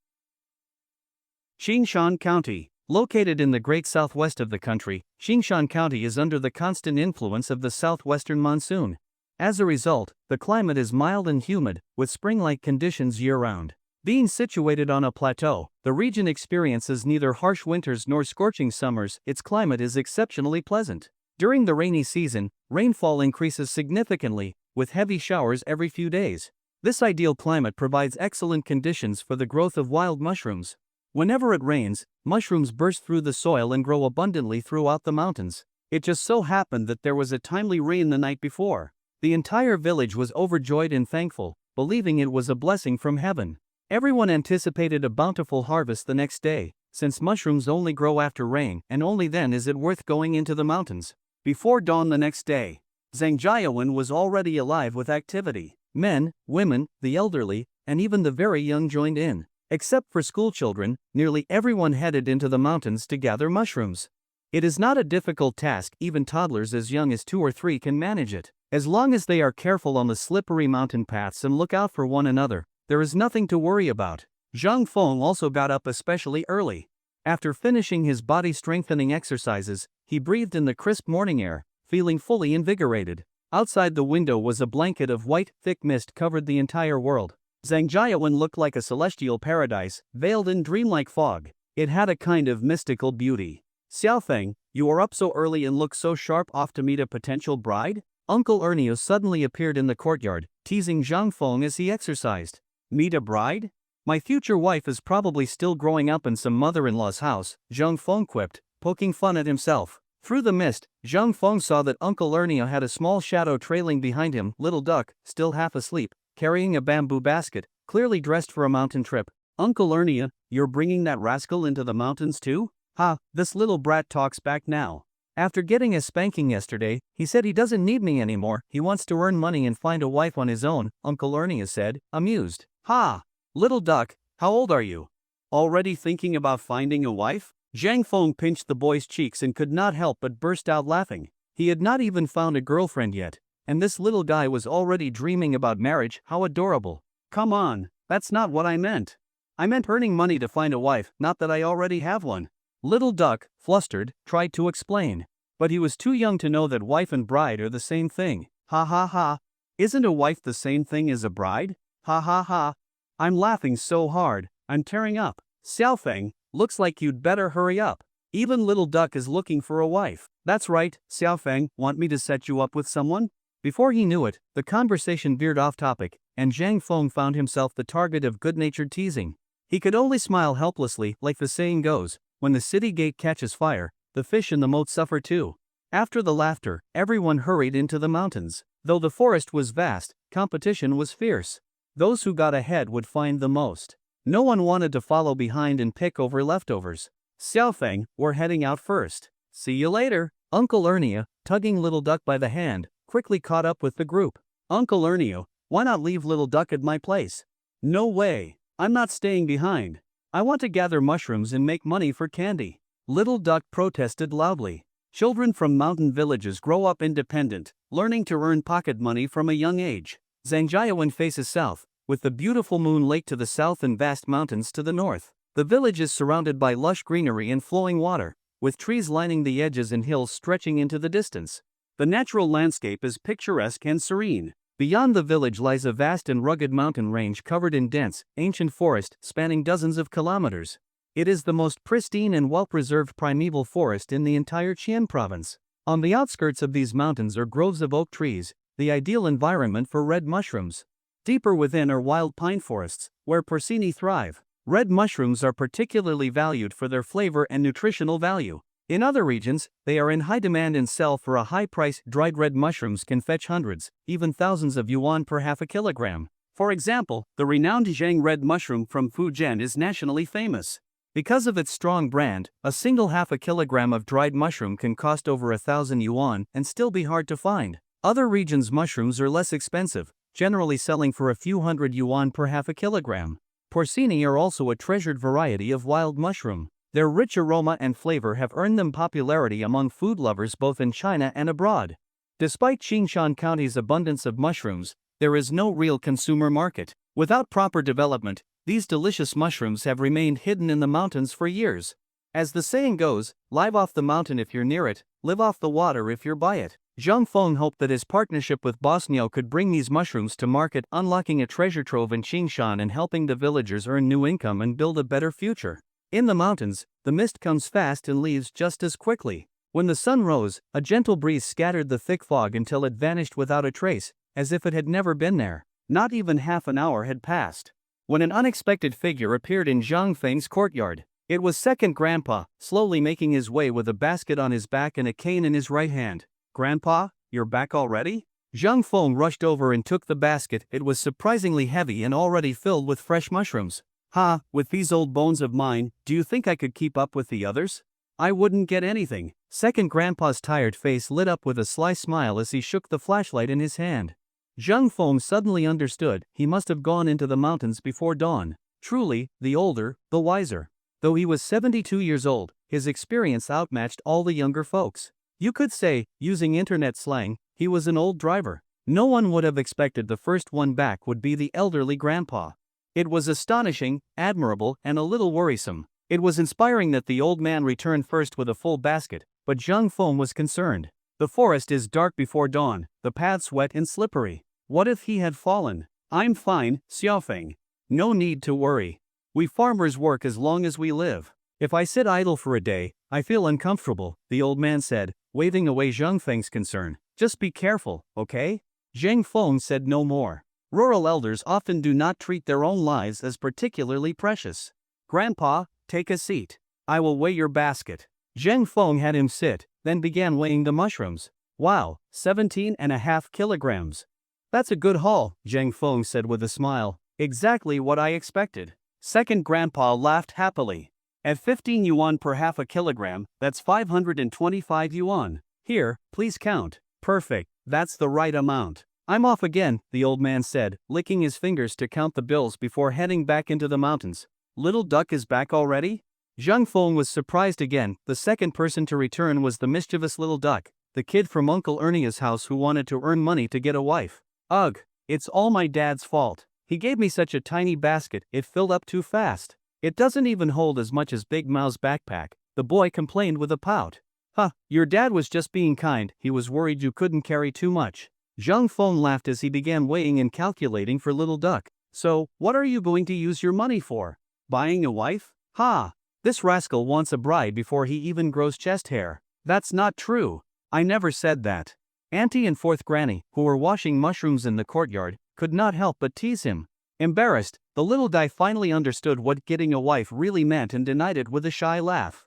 Qingshan County. Located in the great southwest of the country, Qingshan County is under the constant influence of the southwestern monsoon. As a result, the climate is mild and humid, with spring-like conditions year-round. Being situated on a plateau, the region experiences neither harsh winters nor scorching summers. Its climate is exceptionally pleasant. During the rainy season, rainfall increases significantly, with heavy showers every few days. This ideal climate provides excellent conditions for the growth of wild mushrooms. Whenever it rains, mushrooms burst through the soil and grow abundantly throughout the mountains. It just so happened that there was a timely rain the night before. The entire village was overjoyed and thankful, believing it was a blessing from heaven. Everyone anticipated a bountiful harvest the next day, since mushrooms only grow after rain, and only then is it worth going into the mountains. Before dawn the next day, Zhang Jiawen was already alive with activity. Men, women, the elderly, and even the very young joined in. Except for schoolchildren, nearly everyone headed into the mountains to gather mushrooms. It is not a difficult task. Even toddlers as young as 2 or 3 can manage it. As long as they are careful on the slippery mountain paths and look out for one another, there is nothing to worry about. Zhang Feng also got up especially early. After finishing his body-strengthening exercises, he breathed in the crisp morning air, feeling fully invigorated. Outside the window was a blanket of white, thick mist covered the entire world. Zhang Jiawen looked like a celestial paradise, veiled in dreamlike fog. It had a kind of mystical beauty. Xiaofeng, you are up so early and look so sharp, off to meet a potential bride? Uncle Ernio suddenly appeared in the courtyard, teasing Zhang Feng as he exercised. Meet a bride? My future wife is probably still growing up in some mother-in-law's house, Zhang Feng quipped, poking fun at himself. Through the mist, Zhang Feng saw that Uncle Ernie had a small shadow trailing behind him, little duck, still half asleep, carrying a bamboo basket, clearly dressed for a mountain trip. Uncle Ernie, you're bringing that rascal into the mountains too? Ha, this little brat talks back now. After getting a spanking yesterday, he said he doesn't need me anymore, he wants to earn money and find a wife on his own, Uncle Ernie said, amused. Ha! Little duck, how old are you? Already thinking about finding a wife? Zhang Feng pinched the boy's cheeks and could not help but burst out laughing. He had not even found a girlfriend yet, and this little guy was already dreaming about marriage. How adorable. Come on, that's not what I meant. I meant earning money to find a wife, not that I already have one. Little duck, flustered, tried to explain. But he was too young to know that wife and bride are the same thing. Ha ha ha. Isn't a wife the same thing as a bride? Ha ha ha. I'm laughing so hard, I'm tearing up. Xiaofeng, looks like you'd better hurry up. Even little duck is looking for a wife. That's right, Xiaofeng, want me to set you up with someone? Before he knew it, the conversation veered off topic, and Zhang Feng found himself the target of good-natured teasing. He could only smile helplessly, like the saying goes, when the city gate catches fire, the fish in the moat suffer too. After the laughter, everyone hurried into the mountains. Though the forest was vast, competition was fierce. Those who got ahead would find the most. No one wanted to follow behind and pick over leftovers. Xiaofeng, we're heading out first. See you later. Uncle Ernie, tugging little duck by the hand, quickly caught up with the group. Uncle Ernie, why not leave little duck at my place? No way. I'm not staying behind. I want to gather mushrooms and make money for candy. Little duck protested loudly. Children from mountain villages grow up independent, learning to earn pocket money from a young age. Zhangjiawen faces south, with the beautiful Moon Lake to the south and vast mountains to the north. The village is surrounded by lush greenery and flowing water, with trees lining the edges and hills stretching into the distance. The natural landscape is picturesque and serene. Beyond the village lies a vast and rugged mountain range covered in dense, ancient forest spanning dozens of kilometers. It is the most pristine and well-preserved primeval forest in the entire Qian province. On the outskirts of these mountains are groves of oak trees, the ideal environment for red mushrooms. Deeper within are wild pine forests, where porcini thrive. Red mushrooms are particularly valued for their flavor and nutritional value. In other regions, they are in high demand and sell for a high price. Dried red mushrooms can fetch hundreds, even thousands of yuan per half a kilogram. For example, the renowned Zhang red mushroom from Fujian is nationally famous. Because of its strong brand, a single half a kilogram of dried mushroom can cost over 1,000 yuan and still be hard to find. Other regions' mushrooms are less expensive, generally selling for a few hundred yuan per half a kilogram. Porcini are also a treasured variety of wild mushroom. Their rich aroma and flavor have earned them popularity among food lovers both in China and abroad. Despite Qingshan County's abundance of mushrooms, there is no real consumer market. Without proper development, these delicious mushrooms have remained hidden in the mountains for years. As the saying goes, live off the mountain if you're near it, live off the water if you're by it. Zhang Feng hoped that his partnership with Bosnio could bring these mushrooms to market, unlocking a treasure trove in Qingshan and helping the villagers earn new income and build a better future. In the mountains, the mist comes fast and leaves just as quickly. When the sun rose, a gentle breeze scattered the thick fog until it vanished without a trace, as if it had never been there. Not even half an hour had passed when an unexpected figure appeared in Zhang Feng's courtyard. It was second grandpa, slowly making his way with a basket on his back and a cane in his right hand. Grandpa, you're back already? Zhang Feng rushed over and took the basket. It was surprisingly heavy and already filled with fresh mushrooms. Ha, with these old bones of mine, do you think I could keep up with the others? I wouldn't get anything. Second grandpa's tired face lit up with a sly smile as he shook the flashlight in his hand. Zhang Feng suddenly understood he must have gone into the mountains before dawn. Truly, the older, the wiser. Though he was 72 years old, his experience outmatched all the younger folks. You could say, using internet slang, he was an old driver. No one would have expected the first one back would be the elderly grandpa. It was astonishing, admirable, and a little worrisome. It was inspiring that the old man returned first with a full basket, but Zhang Feng was concerned. The forest is dark before dawn, the paths wet and slippery. What if he had fallen? I'm fine, Xiaofeng. No need to worry. We farmers work as long as we live. If I sit idle for a day, I feel uncomfortable, the old man said, waving away Zhang Feng's concern. Just be careful, okay? Zhang Feng said no more. Rural elders often do not treat their own lives as particularly precious. Grandpa, take a seat. I will weigh your basket. Zheng Feng had him sit, then began weighing the mushrooms. Wow, 17.5 kilograms. That's a good haul, Zheng Feng said with a smile. Exactly what I expected. Second grandpa laughed happily. At 15 yuan per half a kilogram, that's 525 yuan. Here, please count. Perfect, that's the right amount. I'm off again, the old man said, licking his fingers to count the bills before heading back into the mountains. Little Duck is back already? Zhang Feng was surprised again. The second person to return was the mischievous little duck, the kid from Uncle Ernie's house who wanted to earn money to get a wife. Ugh, it's all my dad's fault. He gave me such a tiny basket, it filled up too fast. It doesn't even hold as much as Big Mao's backpack, the boy complained with a pout. Huh, your dad was just being kind, he was worried you couldn't carry too much. Zhang Feng laughed as he began weighing and calculating for Little Duck. So, what are you going to use your money for? Buying a wife? Ha! This rascal wants a bride before he even grows chest hair. That's not true. I never said that. Auntie and fourth granny, who were washing mushrooms in the courtyard, could not help but tease him. Embarrassed, the little guy finally understood what getting a wife really meant and denied it with a shy laugh.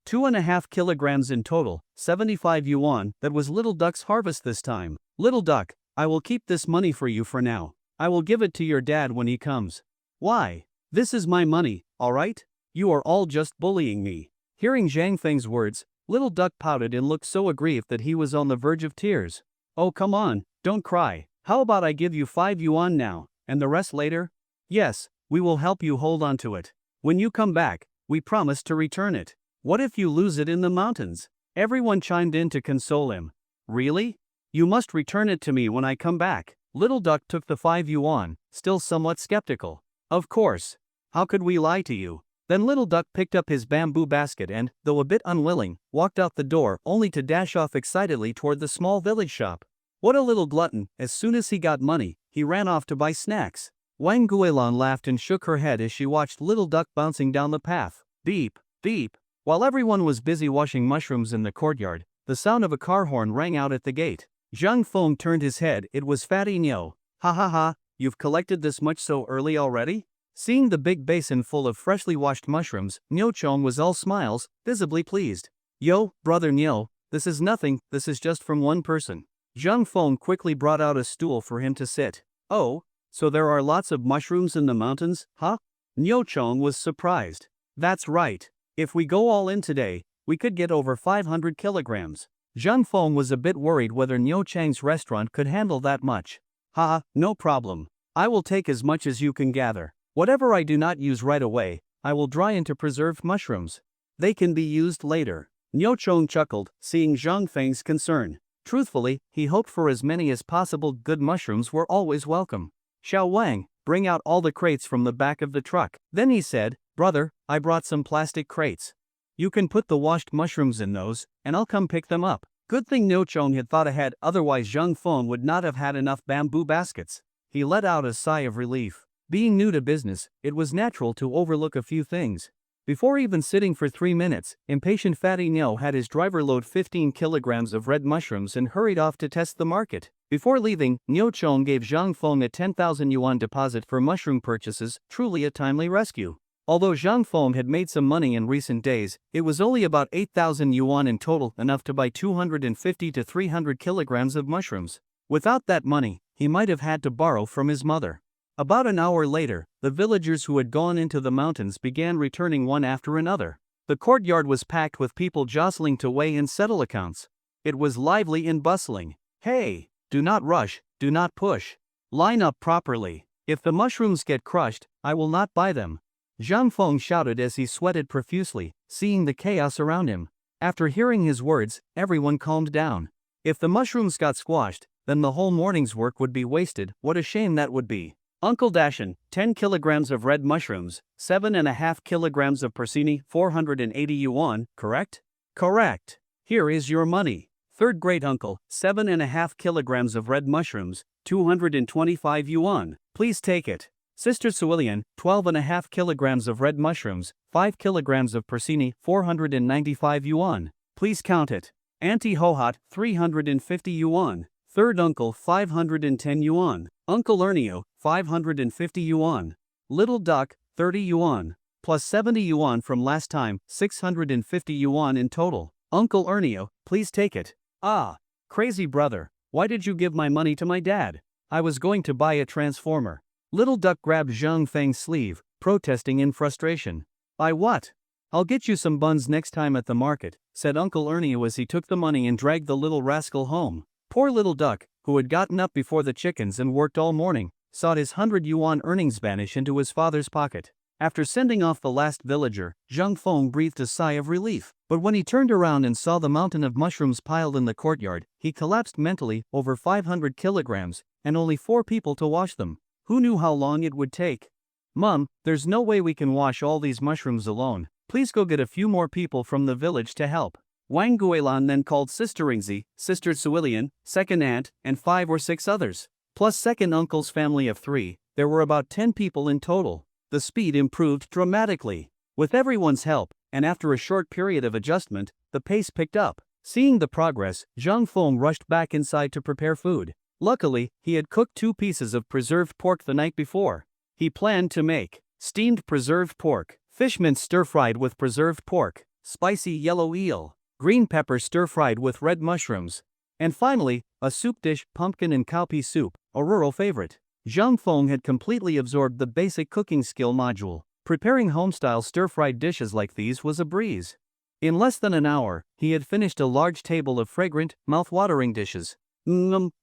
2.5 kilograms in total, 75 yuan, that was Little Duck's harvest this time. Little Duck, I will keep this money for you for now. I will give it to your dad when he comes. Why? This is my money, alright? You are all just bullying me. Hearing Zhang Feng's words, Little Duck pouted and looked so aggrieved that he was on the verge of tears. Oh come on, don't cry. How about I give you 5 yuan now, and the rest later? Yes, we will help you hold on to it. When you come back, we promise to return it. What if you lose it in the mountains? Everyone chimed in to console him. Really? You must return it to me when I come back. Little Duck took the 5 yuan, still somewhat skeptical. Of course. How could we lie to you? Then Little Duck picked up his bamboo basket and, though a bit unwilling, walked out the door only to dash off excitedly toward the small village shop. What a little glutton, as soon as he got money, he ran off to buy snacks. Wang Guilan laughed and shook her head as she watched Little Duck bouncing down the path. Beep, beep. While everyone was busy washing mushrooms in the courtyard, the sound of a car horn rang out at the gate. Zhang Feng turned his head, it was Fatty Nyo. Ha ha ha, you've collected this much so early already? Seeing the big basin full of freshly washed mushrooms, Nyo Chong was all smiles, visibly pleased. Yo, brother Nyo, this is nothing, this is just from one person. Zhang Feng quickly brought out a stool for him to sit. Oh, so there are lots of mushrooms in the mountains, huh? Nyo Chong was surprised. That's right. If we go all in today, we could get over 500 kilograms. Zhang Feng was a bit worried whether Nyo Chang's restaurant could handle that much. Haha, no problem. I will take as much as you can gather. Whatever I do not use right away, I will dry into preserved mushrooms. They can be used later. Nyo Chong chuckled, seeing Zhang Feng's concern. Truthfully, he hoped for as many as possible. Good mushrooms were always welcome. Xiao Wang, bring out all the crates from the back of the truck. Then he said, Brother, I brought some plastic crates. You can put the washed mushrooms in those, and I'll come pick them up. Good thing Nyo Chong had thought ahead, otherwise Zhang Feng would not have had enough bamboo baskets. He let out a sigh of relief. Being new to business, it was natural to overlook a few things. Before even sitting for 3 minutes, impatient Fatty Nyo had his driver load 15 kilograms of red mushrooms and hurried off to test the market. Before leaving, Nyo Chong gave Zhang Feng a 10,000 yuan deposit for mushroom purchases, truly a timely rescue. Although Zhang Feng had made some money in recent days, it was only about 8,000 yuan in total, enough to buy 250 to 300 kilograms of mushrooms. Without that money, he might have had to borrow from his mother. About an hour later, the villagers who had gone into the mountains began returning one after another. The courtyard was packed with people jostling to weigh and settle accounts. It was lively and bustling. Hey, do not rush, do not push. Line up properly. If the mushrooms get crushed, I will not buy them. Zhang Feng shouted as he sweated profusely, seeing the chaos around him. After hearing his words, everyone calmed down. If the mushrooms got squashed, then the whole morning's work would be wasted. What a shame that would be. Uncle Dashin, 10 kilograms of red mushrooms, 7.5 kilograms of porcini, 480 yuan, correct? Correct. Here is your money. Third great uncle, 7.5 kilograms of red mushrooms, 225 yuan. Please take it. Sister Suilian, 12.5 kilograms of red mushrooms, 5 kilograms of porcini, 495 yuan. Please count it. Auntie Hohot, 350 yuan. Third uncle 510 yuan. Uncle Ernio 550 yuan. Little duck 30 yuan. Plus 70 yuan from last time, 650 yuan in total. Uncle Ernio, please take it. Ah, crazy brother, why did you give my money to my dad? I was going to buy a transformer. Little duck grabbed Zhang Feng's sleeve, protesting in frustration. Buy what? I'll get you some buns next time at the market, said Uncle Ernio as he took the money and dragged the little rascal home. Poor little duck, who had gotten up before the chickens and worked all morning, saw his 100 yuan earnings vanish into his father's pocket. After sending off the last villager, Zhang Feng breathed a sigh of relief. But when he turned around and saw the mountain of mushrooms piled in the courtyard, he collapsed mentally. Over 500 kilograms, and only 4 people to wash them. Who knew how long it would take? Mom, there's no way we can wash all these mushrooms alone. Please go get a few more people from the village to help. Wang Guilan then called Sister Ringzi, Sister Suilian, second aunt, and 5 or 6 others. Plus second uncle's family of 3, there were about 10 people in total. The speed improved dramatically. With everyone's help, and after a short period of adjustment, the pace picked up. Seeing the progress, Zhang Feng rushed back inside to prepare food. Luckily, he had cooked 2 pieces of preserved pork the night before. He planned to make steamed preserved pork, fish mince stir-fried with preserved pork, spicy yellow eel, green pepper stir-fried with red mushrooms, and finally, a soup dish, pumpkin and cowpea soup, a rural favorite. Zhang Feng had completely absorbed the basic cooking skill module. Preparing home-style stir-fried dishes like these was a breeze. In less than an hour, he had finished a large table of fragrant, mouth-watering dishes.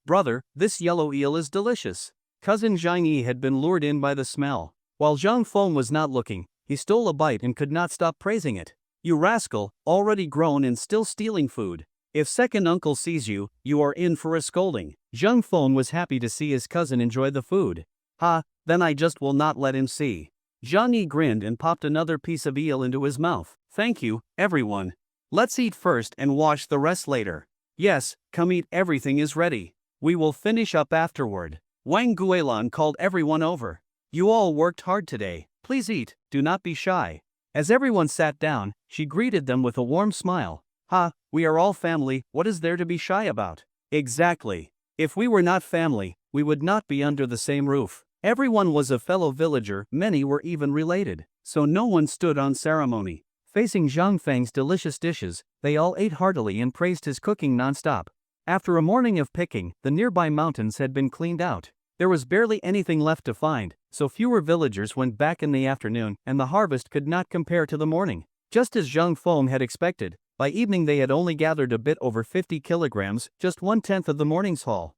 Brother, this yellow eel is delicious. Cousin Zhang Yi had been lured in by the smell. While Zhang Feng was not looking, he stole a bite and could not stop praising it. You rascal, already grown and still stealing food. If second uncle sees you, you are in for a scolding. Zhang Feng was happy to see his cousin enjoy the food. Ha, then I just will not let him see. Zhang Yi grinned and popped another piece of eel into his mouth. Thank you, everyone. Let's eat first and wash the rest later. Yes, come eat, everything is ready. We will finish up afterward. Wang Guilan called everyone over. You all worked hard today, please eat, do not be shy. As everyone sat down, she greeted them with a warm smile. Ha, we are all family, what is there to be shy about? Exactly. If we were not family, we would not be under the same roof. Everyone was a fellow villager, many were even related, so no one stood on ceremony. Facing Zhang Feng's delicious dishes, they all ate heartily and praised his cooking non-stop. After a morning of picking, the nearby mountains had been cleaned out. There was barely anything left to find, so fewer villagers went back in the afternoon, and the harvest could not compare to the morning. Just as Zhang Feng had expected, by evening they had only gathered a bit over 50 kilograms, just 1/10 of the morning's haul.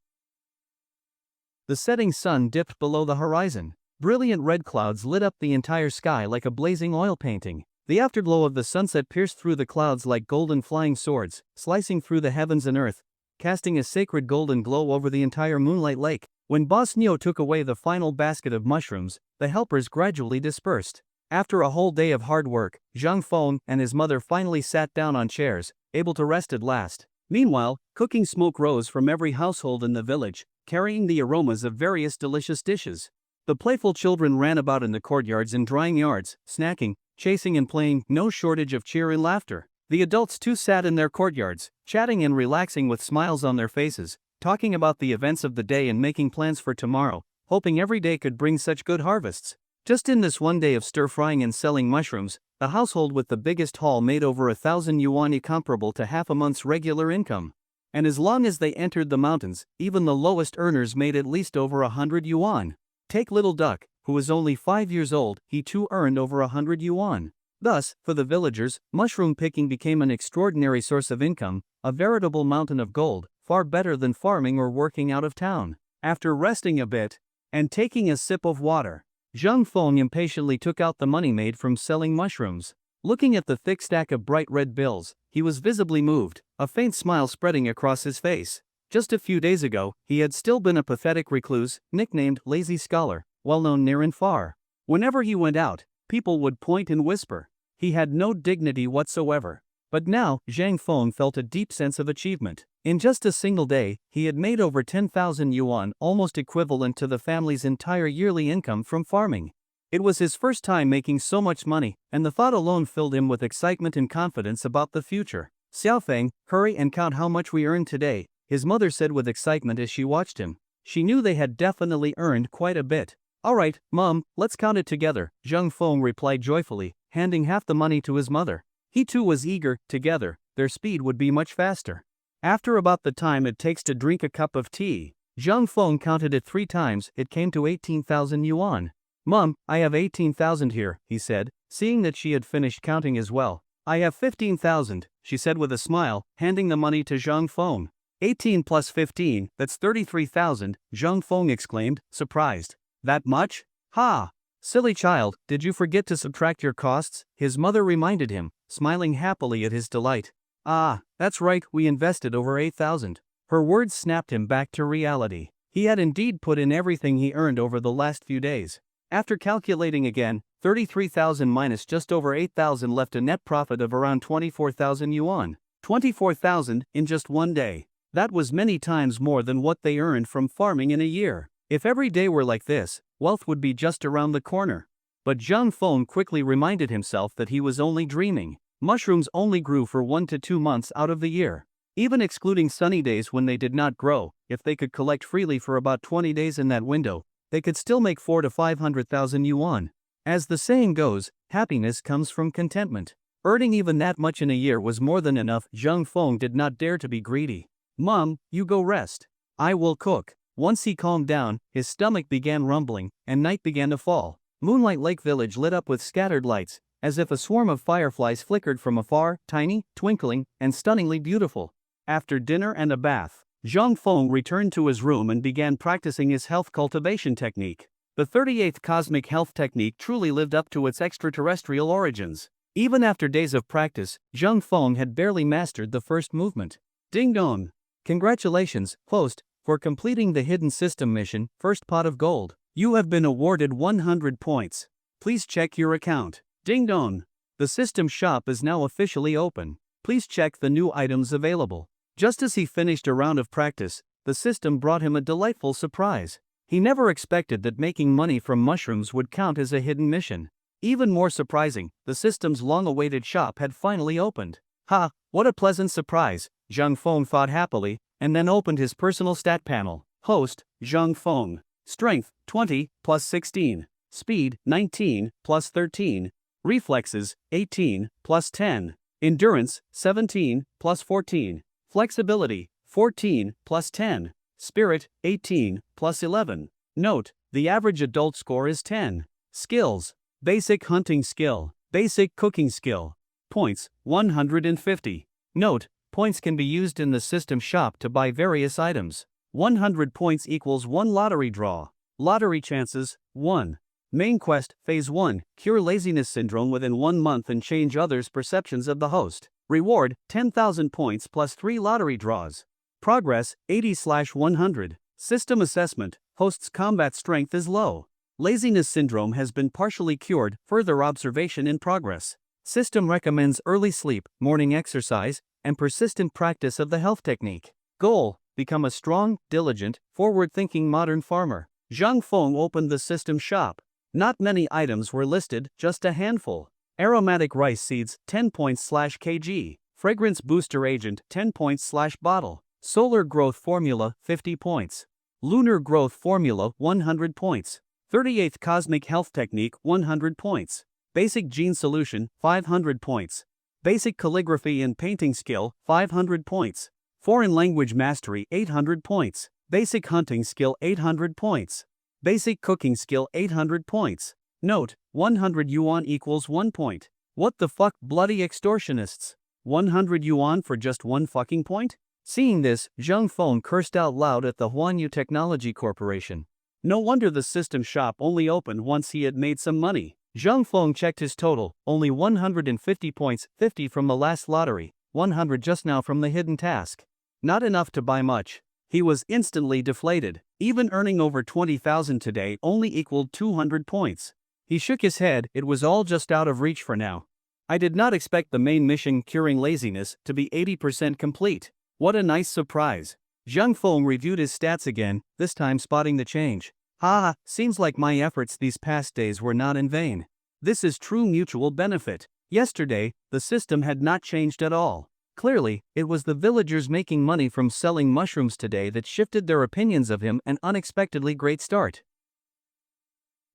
The setting sun dipped below the horizon. Brilliant red clouds lit up the entire sky like a blazing oil painting. The afterglow of the sunset pierced through the clouds like golden flying swords, slicing through the heavens and earth, casting a sacred golden glow over the entire moonlight lake. When Boss Neo took away the final basket of mushrooms, the helpers gradually dispersed. After a whole day of hard work, Zhang Feng and his mother finally sat down on chairs, able to rest at last. Meanwhile, cooking smoke rose from every household in the village, carrying the aromas of various delicious dishes. The playful children ran about in the courtyards and drying yards, snacking, chasing and playing, no shortage of cheer and laughter. The adults too sat in their courtyards, chatting and relaxing with smiles on their faces, talking about the events of the day and making plans for tomorrow, hoping every day could bring such good harvests. Just in this one day of stir-frying and selling mushrooms, the household with the biggest haul made over 1,000 yuan, comparable to half a month's regular income. And as long as they entered the mountains, even the lowest earners made at least over 100 yuan. Take Little Duck, who was only 5 years old, he too earned over 100 yuan. Thus, for the villagers, mushroom picking became an extraordinary source of income, a veritable mountain of gold, far better than farming or working out of town. After resting a bit, and taking a sip of water, Zhang Feng impatiently took out the money made from selling mushrooms. Looking at the thick stack of bright red bills, he was visibly moved, a faint smile spreading across his face. Just a few days ago, he had still been a pathetic recluse, nicknamed Lazy Scholar, well known near and far. Whenever he went out, people would point and whisper. He had no dignity whatsoever. But now, Zhang Feng felt a deep sense of achievement. In just a single day, he had made over 10,000 yuan, almost equivalent to the family's entire yearly income from farming. It was his first time making so much money, and the thought alone filled him with excitement and confidence about the future. Xiaofeng, hurry and count how much we earned today, his mother said with excitement as she watched him. She knew they had definitely earned quite a bit. "Alright, Mom, let's count it together," Jung Fong replied joyfully, handing half the money to his mother. He too was eager. Together, their speed would be much faster. After about the time it takes to drink a cup of tea, Jung Fong counted it 3 times. It came to 18,000 yuan. "Mom, I have 18,000 here," he said, seeing that she had finished counting as well. "I have 15,000, she said with a smile, handing the money to Jung Fong. 18 plus 15, that's 33,000, Jung Fong exclaimed, surprised. "That much? Ha! Silly child, did you forget to subtract your costs?" his mother reminded him, smiling happily at his delight. "Ah, that's right, we invested over 8,000. Her words snapped him back to reality. He had indeed put in everything he earned over the last few days. After calculating again, 33,000 minus just over 8,000 left a net profit of around 24,000 yuan. 24,000 in just one day. That was many times more than what they earned from farming in a year. If every day were like this, wealth would be just around the corner. But Jung Fong quickly reminded himself that he was only dreaming. Mushrooms only grew for 1 to 2 months out of the year. Even excluding sunny days when they did not grow, if they could collect freely for about 20 days in that window, they could still make 4 to 500,000 yuan. As the saying goes, happiness comes from contentment. Earning even that much in a year was more than enough. Jung Fong did not dare to be greedy. "Mom, you go rest. I will cook." Once he calmed down, his stomach began rumbling, and night began to fall. Moonlight Lake Village lit up with scattered lights, as if a swarm of fireflies flickered from afar, tiny, twinkling, and stunningly beautiful. After dinner and a bath, Jung Fong returned to his room and began practicing his health cultivation technique. The 38th cosmic health technique truly lived up to its extraterrestrial origins. Even after days of practice, Jung Fong had barely mastered the first movement. Ding dong! Congratulations, host, for completing the hidden system mission, first pot of gold. You have been awarded 100 points. Please check your account. Ding dong! The system shop is now officially open. Please check the new items available. Just as he finished a round of practice, the system brought him a delightful surprise. He never expected that making money from mushrooms would count as a hidden mission. Even more surprising, the system's long-awaited shop had finally opened. Ha, what a pleasant surprise, Jung Fong thought happily, and then opened his personal stat panel. Host, Jung Fong. Strength, 20, plus 16. Speed, 19, plus 13. Reflexes, 18, plus 10. Endurance, 17, plus 14. Flexibility, 14, plus 10. Spirit, 18, plus 11. Note, the average adult score is 10. Skills. Basic hunting skill. Basic cooking skill. Points, 150. Note, points can be used in the system shop to buy various items. 100 points equals 1 lottery draw. Lottery chances, 1. Main quest, Phase 1, cure laziness syndrome within 1 month and change others' perceptions of the host. Reward, 10,000 points plus 3 lottery draws. Progress, 80/100. System assessment, host's combat strength is low. Laziness syndrome has been partially cured, further observation in progress. System recommends early sleep, morning exercise, and persistent practice of the health technique. Goal, become a strong, diligent, forward-thinking modern farmer. Jung Fong opened the system shop. Not many items were listed, just a handful. Aromatic rice seeds, 10 points/kg. Fragrance booster agent, 10 points/bottle. Solar growth formula, 50 points. Lunar growth formula, 100 points. 38th cosmic health technique, 100 points. Basic gene solution, 500 points. Basic calligraphy and painting skill, 500 points. Foreign language mastery, 800 points. Basic hunting skill, 800 points. Basic cooking skill, 800 points. Note, 100 yuan equals 1 point. What the fuck, bloody extortionists? 100 yuan for just 1 fucking point? Seeing this, Jung Fong cursed out loud at the Huanyu Technology Corporation. No wonder the system shop only opened once he had made some money. Jung Fong checked his total, only 150 points, 50 from the last lottery, 100 just now from the hidden task. Not enough to buy much. He was instantly deflated. Even earning over 20,000 today only equaled 200 points. He shook his head, it was all just out of reach for now. I did not expect the main mission, curing laziness, to be 80% complete. What a nice surprise. Jung Fong reviewed his stats again, this time spotting the change. Ha, seems like my efforts these past days were not in vain. This is true mutual benefit. Yesterday, the system had not changed at all. Clearly, it was the villagers making money from selling mushrooms today that shifted their opinions of him. An unexpectedly great start.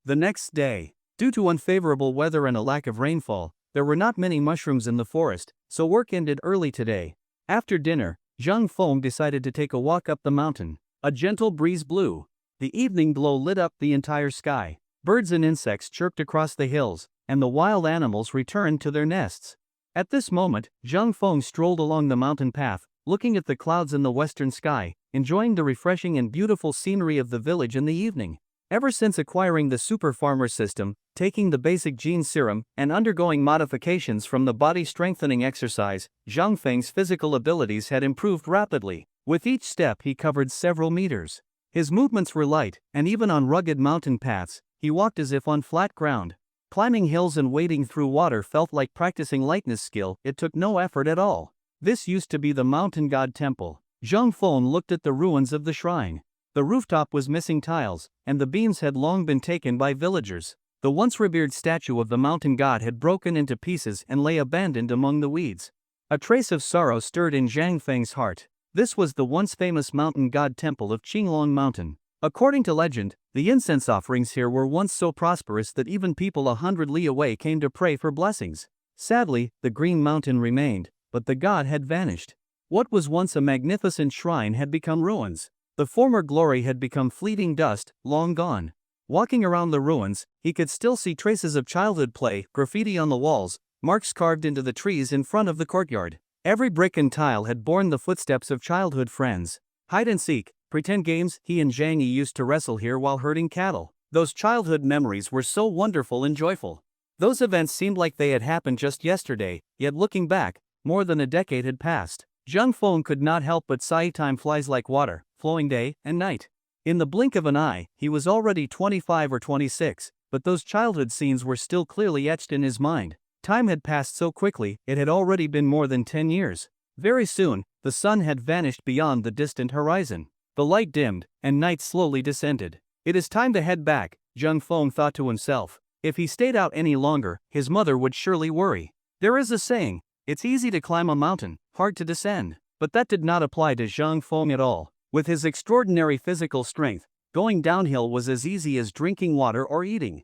The next day, due to unfavorable weather and a lack of rainfall, there were not many mushrooms in the forest, so work ended early today. After dinner, Zhang Feng decided to take a walk up the mountain. A gentle breeze blew. The evening glow lit up the entire sky. Birds and insects chirped across the hills, and the wild animals returned to their nests. At this moment, Zhang Feng strolled along the mountain path, looking at the clouds in the western sky, enjoying the refreshing and beautiful scenery of the village in the evening. Ever since acquiring the Super Farmer system, taking the basic gene serum, and undergoing modifications from the body strengthening exercise, Zhang Feng's physical abilities had improved rapidly. With each step he covered several meters. His movements were light, and even on rugged mountain paths, he walked as if on flat ground. Climbing hills and wading through water felt like practicing lightness skill. It took no effort at all. This used to be the mountain god temple. Zhang Feng looked at the ruins of the shrine. The rooftop was missing tiles, and the beams had long been taken by villagers. The once revered statue of the mountain god had broken into pieces and lay abandoned among the weeds. A trace of sorrow stirred in Zhang Feng's heart. This was the once famous mountain god temple of Qinglong Mountain. According to legend, the incense offerings here were once so prosperous that even people 100 li away came to pray for blessings. Sadly, the green mountain remained, but the god had vanished. What was once a magnificent shrine had become ruins. The former glory had become fleeting dust, long gone. Walking around the ruins, he could still see traces of childhood play, graffiti on the walls, marks carved into the trees in front of the courtyard. Every brick and tile had borne the footsteps of childhood friends. Hide and seek, pretend games. He and Zhang Yi used to wrestle here while herding cattle. Those childhood memories were so wonderful and joyful. Those events seemed like they had happened just yesterday, yet looking back, more than a decade had passed. Zhang Feng could not help but sigh. Time flies like water, flowing day and night. In the blink of an eye, he was already 25 or 26, but those childhood scenes were still clearly etched in his mind. Time had passed so quickly, it had already been more than 10 years. Very soon, the sun had vanished beyond the distant horizon. The light dimmed, and night slowly descended. It is time to head back, Zhang Feng thought to himself. If he stayed out any longer, his mother would surely worry. There is a saying, it's easy to climb a mountain, hard to descend. But that did not apply to Zhang Feng at all. With his extraordinary physical strength, going downhill was as easy as drinking water or eating.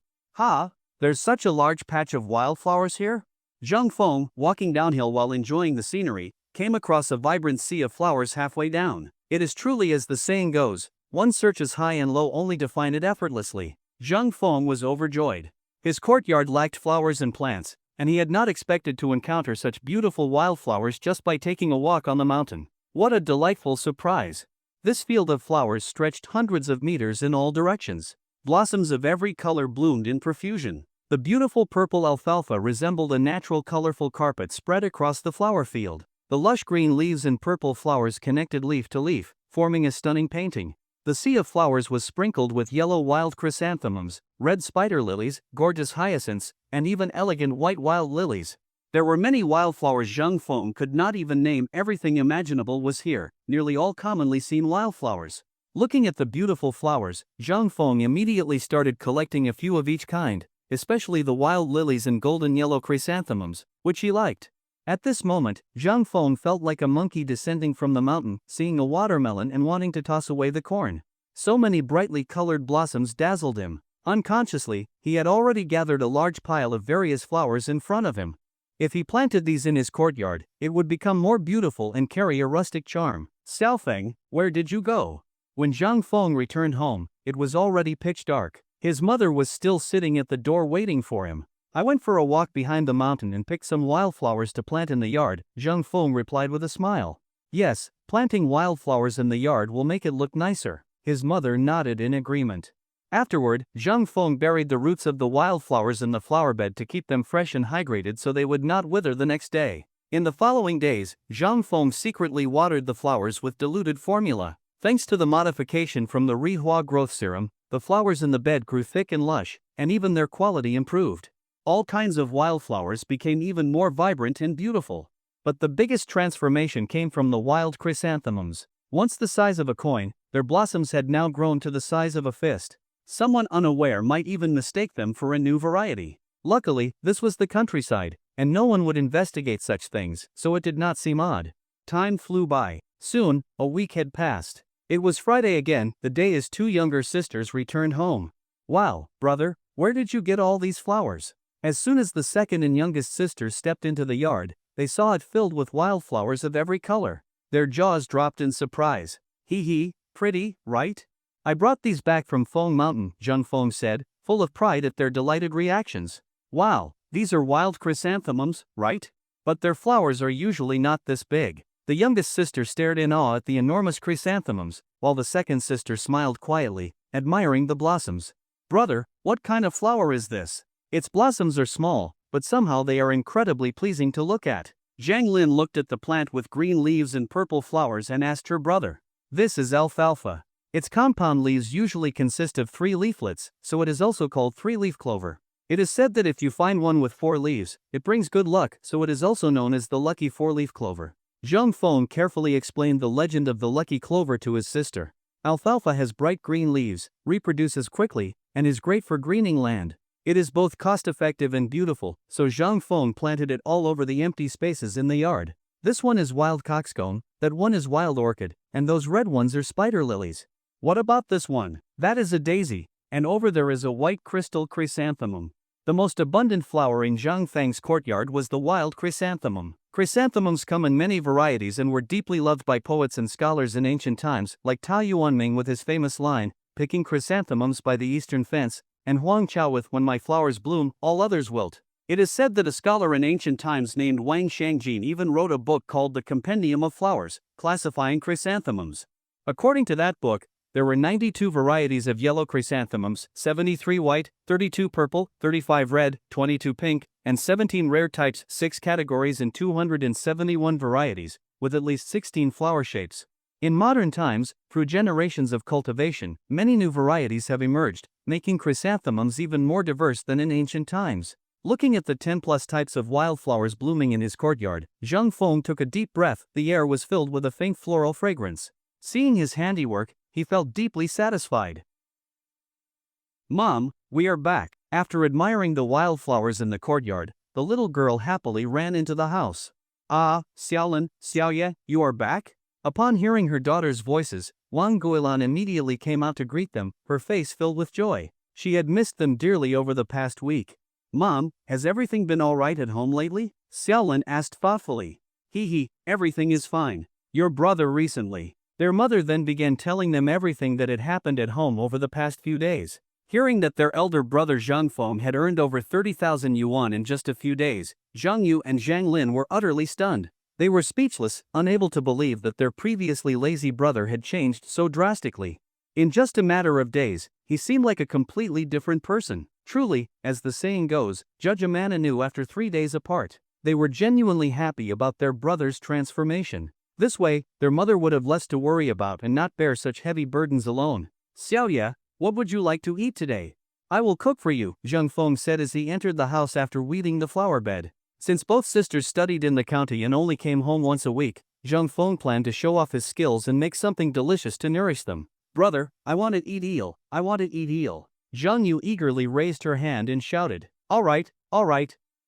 There's such a large patch of wildflowers here? Zhang Feng, walking downhill while enjoying the scenery, came across a vibrant sea of flowers halfway down. It is truly as the saying goes, one searches high and low only to find it effortlessly. Zhang Feng was overjoyed. His courtyard lacked flowers and plants, and he had not expected to encounter such beautiful wildflowers just by taking a walk on the mountain. What a delightful surprise! This field of flowers stretched hundreds of meters in all directions. Blossoms of every color bloomed in profusion. The beautiful purple alfalfa resembled a natural colorful carpet spread across the flower field. The lush green leaves and purple flowers connected leaf to leaf, forming a stunning painting. The sea of flowers was sprinkled with yellow wild chrysanthemums, red spider lilies, gorgeous hyacinths, and even elegant white wild lilies. There were many wildflowers Zhang Feng could not even name. Everything imaginable was here, nearly all commonly seen wildflowers. Looking at the beautiful flowers, Zhang Feng immediately started collecting a few of each kind, especially the wild lilies and golden yellow chrysanthemums, which he liked. At this moment, Zhang Feng felt like a monkey descending from the mountain, seeing a watermelon and wanting to toss away the corn. So many brightly colored blossoms dazzled him. Unconsciously, he had already gathered a large pile of various flowers in front of him. If he planted these in his courtyard, it would become more beautiful and carry a rustic charm. Xiaofeng, where did you go? When Zhang Feng returned home, it was already pitch dark. His mother was still sitting at the door waiting for him. I went for a walk behind the mountain and picked some wildflowers to plant in the yard, Zhang Feng replied with a smile. Yes, planting wildflowers in the yard will make it look nicer. His mother nodded in agreement. Afterward, Zhang Feng buried the roots of the wildflowers in the flowerbed to keep them fresh and hydrated so they would not wither the next day. In the following days, Zhang Feng secretly watered the flowers with diluted formula. Thanks to the modification from the Rihua growth serum, the flowers in the bed grew thick and lush, and even their quality improved. All kinds of wildflowers became even more vibrant and beautiful. But the biggest transformation came from the wild chrysanthemums. Once the size of a coin, their blossoms had now grown to the size of a fist. Someone unaware might even mistake them for a new variety. Luckily, this was the countryside, and no one would investigate such things, so it did not seem odd. Time flew by. Soon, a week had passed. It was Friday again, the day his two younger sisters returned home. "Wow, brother, where did you get all these flowers?" As soon as the second and youngest sister stepped into the yard, they saw it filled with wildflowers of every color. Their jaws dropped in surprise. "Hee hee, pretty, right? I brought these back from Feng Mountain," Zhang Feng said, full of pride at their delighted reactions. "Wow, these are wild chrysanthemums, right? But their flowers are usually not this big." The youngest sister stared in awe at the enormous chrysanthemums, while the second sister smiled quietly, admiring the blossoms. "Brother, what kind of flower is this? Its blossoms are small, but somehow they are incredibly pleasing to look at." Zhang Lin looked at the plant with green leaves and purple flowers and asked her brother. "This is alfalfa. Its compound leaves usually consist of 3 leaflets, so it is also called 3-leaf clover. It is said that if you find one with 4 leaves, it brings good luck, so it is also known as the lucky 4-leaf clover." Zhang Feng carefully explained the legend of the lucky clover to his sister. Alfalfa has bright green leaves, reproduces quickly, and is great for greening land. It is both cost-effective and beautiful, so Zhang Feng planted it all over the empty spaces in the yard. "This one is wild coxcomb, that one is wild orchid, and those red ones are spider lilies. What about this one? That is a daisy, and over there is a white crystal chrysanthemum." The most abundant flower in Zhang Feng's courtyard was the wild chrysanthemum. Chrysanthemums come in many varieties and were deeply loved by poets and scholars in ancient times, like Tao Yuanming with his famous line, "Picking chrysanthemums by the eastern fence," and Huang Chao with "When my flowers bloom, all others wilt." It is said that a scholar in ancient times named Wang Shangjin even wrote a book called The Compendium of Flowers, classifying chrysanthemums. According to that book, there were 92 varieties of yellow chrysanthemums, 73 white, 32 purple, 35 red, 22 pink, and 17 rare types, 6 categories and 271 varieties, with at least 16 flower shapes. In modern times, through generations of cultivation, many new varieties have emerged, making chrysanthemums even more diverse than in ancient times. Looking at the 10+ types of wildflowers blooming in his courtyard, Zhang Feng took a deep breath. The air was filled with a faint floral fragrance. Seeing his handiwork, he felt deeply satisfied. "Mom, we are back." After admiring the wildflowers in the courtyard, the little girl happily ran into the house. "Ah, Xiaolin, Xiaoye, you are back?" Upon hearing her daughter's voices, Wang Guilan immediately came out to greet them, her face filled with joy. She had missed them dearly over the past week. "Mom, has everything been all right at home lately?" Xiaolin asked thoughtfully. "Hee hee, everything is fine. Your brother recently." Their mother then began telling them everything that had happened at home over the past few days. Hearing that their elder brother Zhang Feng had earned over 30,000 yuan in just a few days, Zhang Yu and Zhang Lin were utterly stunned. They were speechless, unable to believe that their previously lazy brother had changed so drastically. In just a matter of days, he seemed like a completely different person. Truly, as the saying goes, judge a man anew after 3 days apart. They were genuinely happy about their brother's transformation. This way, their mother would have less to worry about and not bear such heavy burdens alone. "Xiaoye, what would you like to eat today?" "I will cook for you," Zhang Feng said as he entered the house after weeding the flower bed. Since both sisters studied in the county and only came home once a week, Zhang Feng planned to show off his skills and make something delicious to nourish them. "Brother, I want to eat eel, I want to eat eel." Zhang Yu eagerly raised her hand and shouted, all right.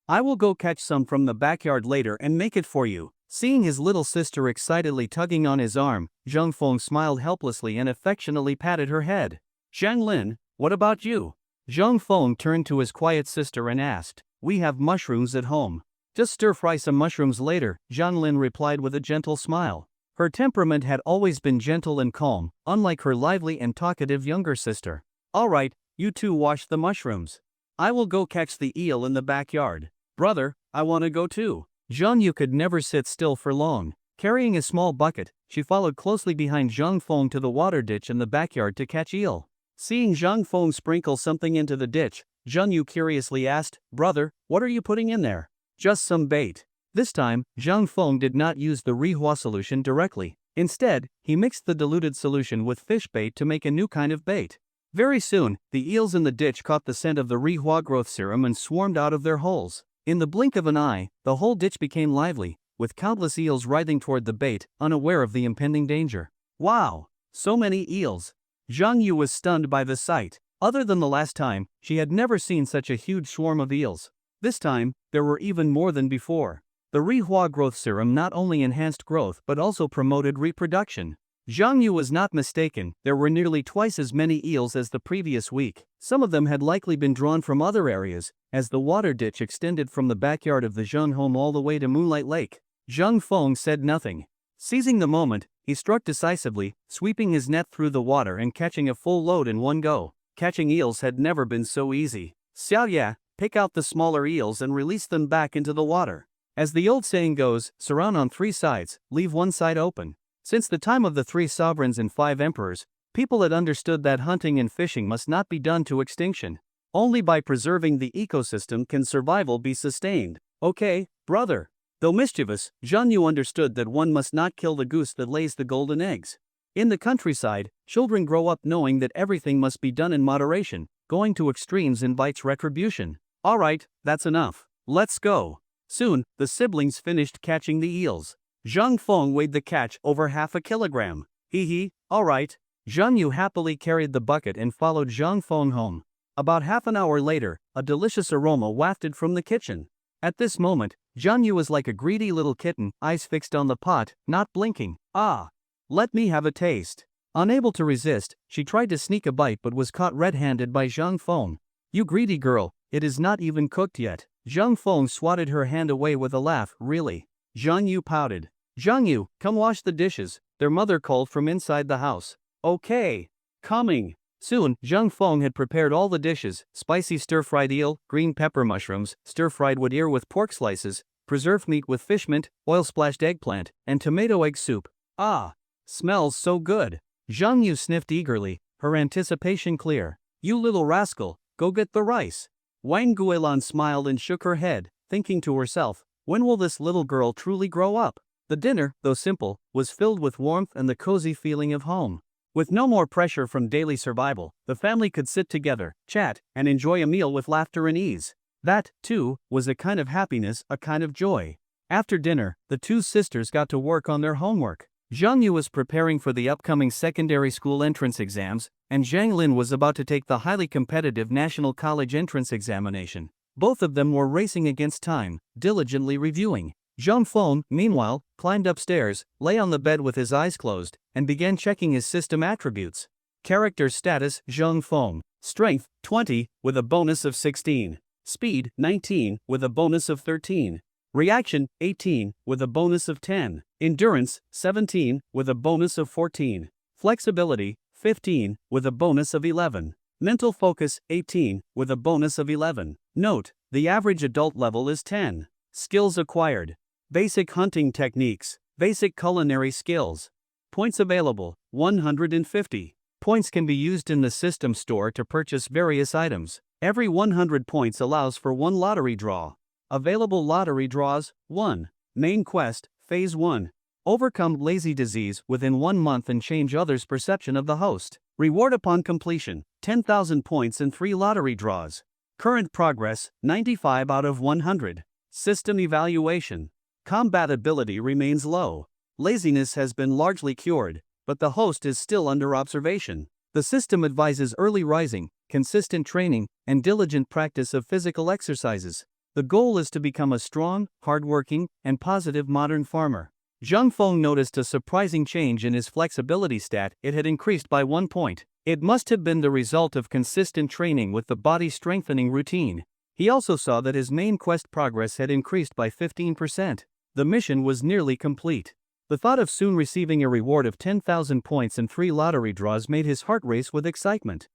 I will go catch some from the backyard later and make it for you." Seeing his little sister excitedly tugging on his arm, Zhang Feng smiled helplessly and affectionately patted her head. "Zhang Lin, what about you?" Zhang Feng turned to his quiet sister and asked. "We have mushrooms at home. Just stir-fry some mushrooms later," Zhang Lin replied with a gentle smile. Her temperament had always been gentle and calm, unlike her lively and talkative younger sister. "All right, you two wash the mushrooms. I will go catch the eel in the backyard." "Brother, I want to go too." Zhang Yu could never sit still for long. Carrying a small bucket, she followed closely behind Zhang Feng to the water ditch in the backyard to catch eel. Seeing Zhang Feng sprinkle something into the ditch, Zhang Yu curiously asked, "Brother, what are you putting in there?" "Just some bait." This time, Zhang Feng did not use the Rihua solution directly. Instead, he mixed the diluted solution with fish bait to make a new kind of bait. Very soon, the eels in the ditch caught the scent of the Rihua growth serum and swarmed out of their holes. In the blink of an eye, the whole ditch became lively, with countless eels writhing toward the bait, unaware of the impending danger. "Wow! So many eels!" Zhang Yu was stunned by the sight. Other than the last time, she had never seen such a huge swarm of eels. This time, there were even more than before. The Rihua growth serum not only enhanced growth but also promoted reproduction. Zhang Yu was not mistaken, there were nearly twice as many eels as the previous week. Some of them had likely been drawn from other areas, as the water ditch extended from the backyard of the Zheng home all the way to Moonlight Lake. Zheng Feng said nothing. Seizing the moment, he struck decisively, sweeping his net through the water and catching a full load in one go. Catching eels had never been so easy. Xiaoya, pick out the smaller eels and release them back into the water. As the old saying goes, surround on 3 sides, leave one side open. Since the time of the 3 sovereigns and 5 emperors, people had understood that hunting and fishing must not be done to extinction. Only by preserving the ecosystem can survival be sustained. Okay, brother. Though mischievous, Zhang Yu understood that one must not kill the goose that lays the golden eggs. In the countryside, children grow up knowing that everything must be done in moderation. Going to extremes invites retribution. Alright, that's enough. Let's go. Soon, the siblings finished catching the eels. Zhang Feng weighed the catch over half a kilogram. Hee, alright. Zhang Yu happily carried the bucket and followed Zhang Feng home. About half an hour later, a delicious aroma wafted from the kitchen. At this moment, Zhang Yu was like a greedy little kitten, eyes fixed on the pot, not blinking. Ah! Let me have a taste. Unable to resist, she tried to sneak a bite but was caught red-handed by Zhang Feng. You greedy girl, it is not even cooked yet. Zhang Feng swatted her hand away with a laugh. Really? Zhang Yu pouted. Zhang Yu, come wash the dishes, their mother called from inside the house. Okay. Coming. Soon, Zhang Feng had prepared all the dishes: spicy stir-fried eel, green pepper mushrooms, stir-fried wood ear with pork slices, preserved meat with fish mint, oil-splashed eggplant, and tomato egg soup. Ah! Smells so good. Zhang Yu sniffed eagerly, her anticipation clear. You little rascal, go get the rice. Wang Guilan smiled and shook her head, thinking to herself, when will this little girl truly grow up? The dinner, though simple, was filled with warmth and the cozy feeling of home. With no more pressure from daily survival, the family could sit together, chat, and enjoy a meal with laughter and ease. That, too, was a kind of happiness, a kind of joy. After dinner, the 2 sisters got to work on their homework. Zhang Yu was preparing for the upcoming secondary school entrance exams, and Zhang Lin was about to take the highly competitive National College entrance examination. Both of them were racing against time, diligently reviewing. Zhang Feng, meanwhile, climbed upstairs, lay on the bed with his eyes closed, and began checking his system attributes. Character status: Zhang Feng. Strength: 20, with a bonus of 16. Speed: 19, with a bonus of 13. Reaction: 18, with a bonus of 10. Endurance: 17, with a bonus of 14. Flexibility: 15, with a bonus of 11. Mental focus: 18, with a bonus of 11. Note: the average adult level is 10. Skills acquired: basic hunting techniques, basic culinary skills. Points available: 150. Points can be used in the system store to purchase various items. Every 100 points allows for 1 lottery draw. Available lottery draws: 1. Main quest, Phase 1. Overcome lazy disease within 1 month and change others' perception of the host. Reward upon completion: 10,000 points and 3 lottery draws. Current progress: 95 out of 100. System evaluation: compatibility remains low. Laziness has been largely cured, but the host is still under observation. The system advises early rising, consistent training, and diligent practice of physical exercises. The goal is to become a strong, hardworking, and positive modern farmer. Zhang Feng noticed a surprising change in his flexibility stat. It had increased by 1 point. It must have been the result of consistent training with the body strengthening routine. He also saw that his main quest progress had increased by 15%. The mission was nearly complete. The thought of soon receiving a reward of 10,000 points and 3 lottery draws made his heart race with excitement.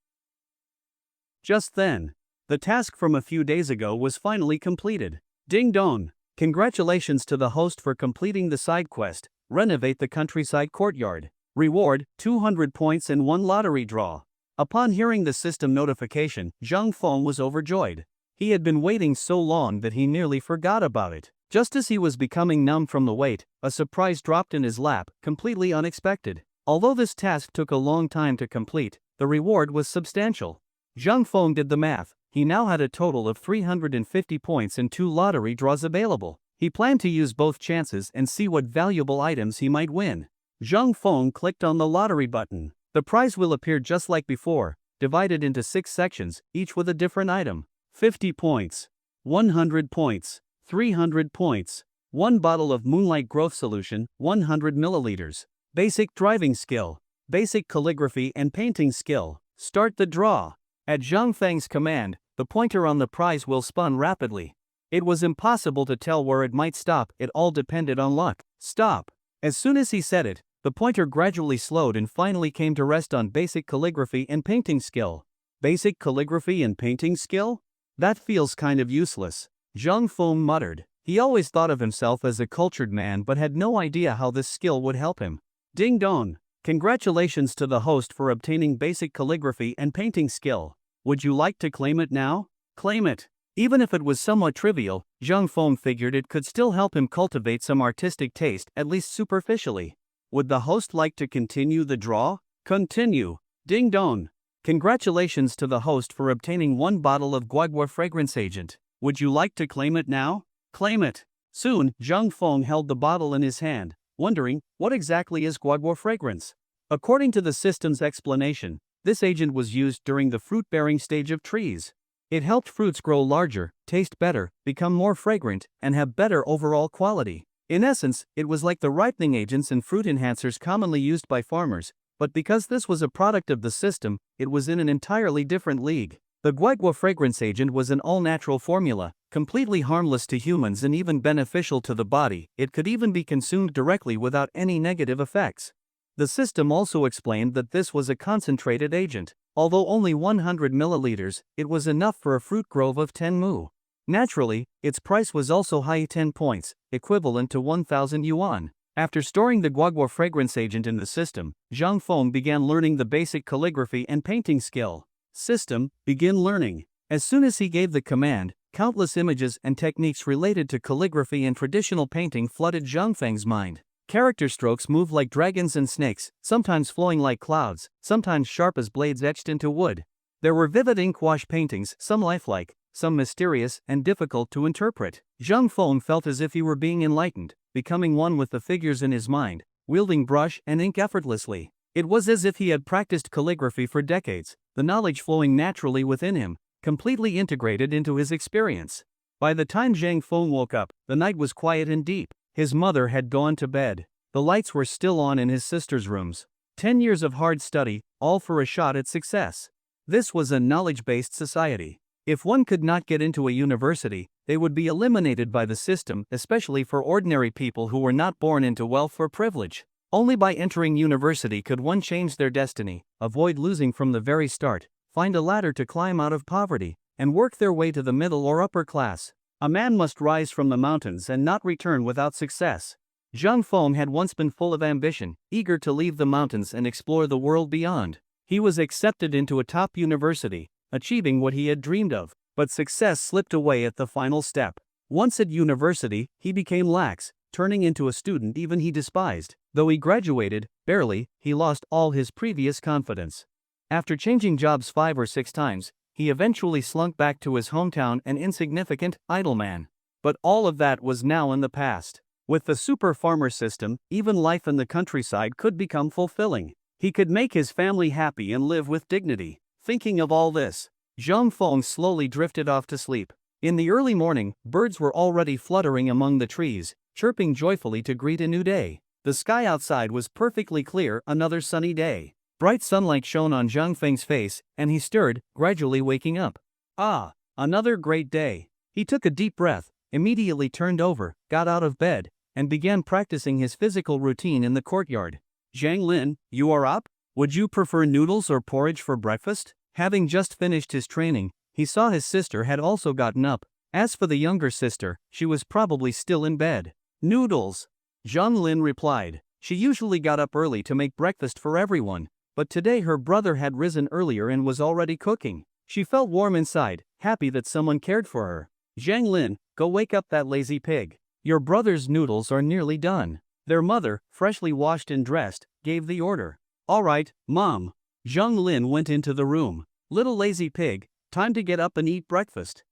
Just then, the task from a few days ago was finally completed. Ding dong! Congratulations to the host for completing the side quest, Renovate the Countryside Courtyard. Reward: 200 points and 1 lottery draw. Upon hearing the system notification, Zhang Feng was overjoyed. He had been waiting so long that he nearly forgot about it. Just as he was becoming numb from the wait, a surprise dropped in his lap, completely unexpected. Although this task took a long time to complete, the reward was substantial. Zhang Feng did the math. He now had a total of 350 points and 2 lottery draws available. He planned to use both chances and see what valuable items he might win. Zhang Feng clicked on the lottery button. The prize will appear just like before, divided into 6 sections, each with a different item. 50 points. 100 points. 300 points. 1 bottle of Moonlight Growth Solution, 100 milliliters. Basic driving skill. Basic calligraphy and painting skill. Start the draw. At Zhang Feng's command, the pointer on the prize wheel spun rapidly. It was impossible to tell where it might stop, it all depended on luck. Stop. As soon as he said it, the pointer gradually slowed and finally came to rest on basic calligraphy and painting skill. Basic calligraphy and painting skill? That feels kind of useless. Zhang Feng muttered. He always thought of himself as a cultured man but had no idea how this skill would help him. Ding dong! Congratulations to the host for obtaining basic calligraphy and painting skill. Would you like to claim it now? Claim it. Even if it was somewhat trivial, Zhang Feng figured it could still help him cultivate some artistic taste, at least superficially. Would the host like to continue the draw? Continue. Ding dong! Congratulations to the host for obtaining 1 bottle of guagua fragrance agent. Would you like to claim it now? Claim it. Soon, Zhang Feng held the bottle in his hand, wondering, what exactly is guagua fragrance? According to the system's explanation, this agent was used during the fruit-bearing stage of trees. It helped fruits grow larger, taste better, become more fragrant, and have better overall quality. In essence, it was like the ripening agents and fruit enhancers commonly used by farmers, but because this was a product of the system, it was in an entirely different league. The guagua fragrance agent was an all-natural formula, completely harmless to humans and even beneficial to the body. It could even be consumed directly without any negative effects. The system also explained that this was a concentrated agent. Although only 100 milliliters, it was enough for a fruit grove of 10 mu. Naturally, its price was also high, 10 points, equivalent to 1,000 yuan. After storing the guagua fragrance agent in the system, Zhang Feng began learning the basic calligraphy and painting skill. System, begin learning. As soon as he gave the command, countless images and techniques related to calligraphy and traditional painting flooded Zhang Feng's mind. Character strokes moved like dragons and snakes, sometimes flowing like clouds, sometimes sharp as blades etched into wood. There were vivid ink wash paintings, some lifelike, some mysterious and difficult to interpret. Zhang Feng felt as if he were being enlightened, becoming one with the figures in his mind, wielding brush and ink effortlessly. It was as if he had practiced calligraphy for decades, the knowledge flowing naturally within him, completely integrated into his experience. By the time Zhang Feng woke up, the night was quiet and deep. His mother had gone to bed. The lights were still on in his sister's rooms. 10 years of hard study, all for a shot at success. This was a knowledge-based society. If one could not get into a university, they would be eliminated by the system, especially for ordinary people who were not born into wealth or privilege. Only by entering university could one change their destiny, avoid losing from the very start, find a ladder to climb out of poverty, and work their way to the middle or upper class. A man must rise from the mountains and not return without success. Zhang Feng had once been full of ambition, eager to leave the mountains and explore the world beyond. He was accepted into a top university, achieving what he had dreamed of, but success slipped away at the final step. Once at university, he became lax, turning into a student even he despised. Though he graduated, barely, he lost all his previous confidence. After changing jobs 5 or 6 times, he eventually slunk back to his hometown an insignificant, idle man. But all of that was now in the past. With the super farmer system, even life in the countryside could become fulfilling. He could make his family happy and live with dignity. Thinking of all this, Zhang Feng slowly drifted off to sleep. In the early morning, birds were already fluttering among the trees, chirping joyfully to greet a new day. The sky outside was perfectly clear, another sunny day. Bright sunlight shone on Zhang Feng's face, and he stirred, gradually waking up. Ah, another great day. He took a deep breath, immediately turned over, got out of bed, and began practicing his physical routine in the courtyard. Zhang Lin, you are up? Would you prefer noodles or porridge for breakfast? Having just finished his training, he saw his sister had also gotten up. As for the younger sister, she was probably still in bed. Noodles. Zhang Lin replied. She usually got up early to make breakfast for everyone, but today her brother had risen earlier and was already cooking. She felt warm inside, happy that someone cared for her. Zhang Lin, go wake up that lazy pig. Your brother's noodles are nearly done. Their mother, freshly washed and dressed, gave the order. All right, Mom. Zhang Lin went into the room. Little lazy pig, time to get up and eat breakfast.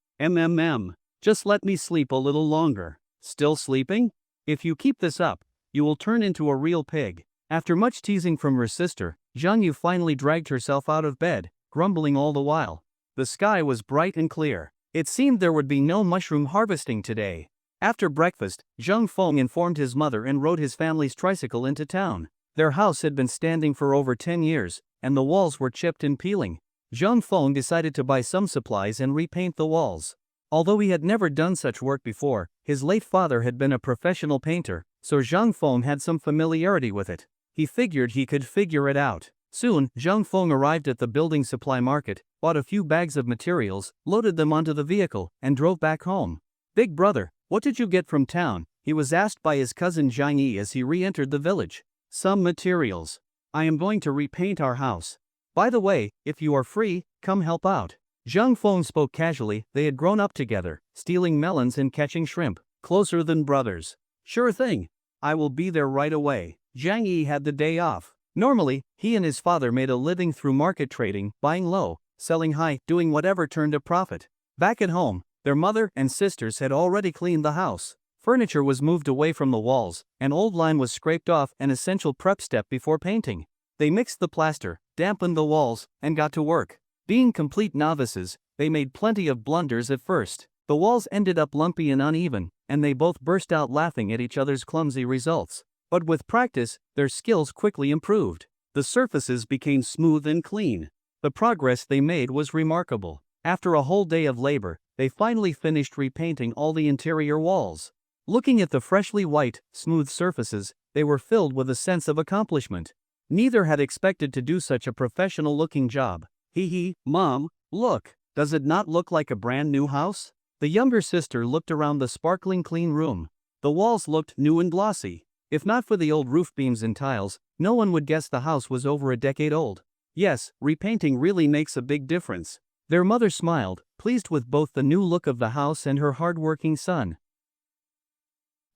Just let me sleep a little longer. Still sleeping? If you keep this up, you will turn into a real pig. After much teasing from her sister, Zhang Yu finally dragged herself out of bed, grumbling all the while. The sky was bright and clear. It seemed there would be no mushroom harvesting today. After breakfast, Zheng Feng informed his mother and rode his family's tricycle into town. Their house had been standing for over 10 years, and the walls were chipped and peeling. Zheng Feng decided to buy some supplies and repaint the walls. Although he had never done such work before, his late father had been a professional painter, so Zheng Feng had some familiarity with it. He figured he could figure it out. Soon, Zheng Feng arrived at the building supply market, bought a few bags of materials, loaded them onto the vehicle, and drove back home. "Big brother, what did you get from town?" he was asked by his cousin Zhang Yi as he re-entered the village. "Some materials. I am going to repaint our house. By the way, if you are free, come help out." Zheng Feng spoke casually. They had grown up together, stealing melons and catching shrimp, closer than brothers. "Sure thing. I will be there right away." Zhang Yi had the day off. Normally, he and his father made a living through market trading, buying low, selling high, doing whatever turned a profit. Back at home, their mother and sisters had already cleaned the house. Furniture was moved away from the walls, an old line was scraped off, an essential prep step before painting. They mixed the plaster, dampened the walls, and got to work. Being complete novices, they made plenty of blunders at first. The walls ended up lumpy and uneven, and they both burst out laughing at each other's clumsy results. But with practice, their skills quickly improved. The surfaces became smooth and clean. The progress they made was remarkable. After a whole day of labor, they finally finished repainting all the interior walls. Looking at the freshly white, smooth surfaces, they were filled with a sense of accomplishment. Neither had expected to do such a professional-looking job. "Hee, Mom, look, does it not look like a brand new house?" The younger sister looked around the sparkling clean room. The walls looked new and glossy. If not for the old roof beams and tiles, no one would guess the house was over a decade old. Yes, repainting really makes a big difference. Their mother smiled, pleased with both the new look of the house and her hard-working son.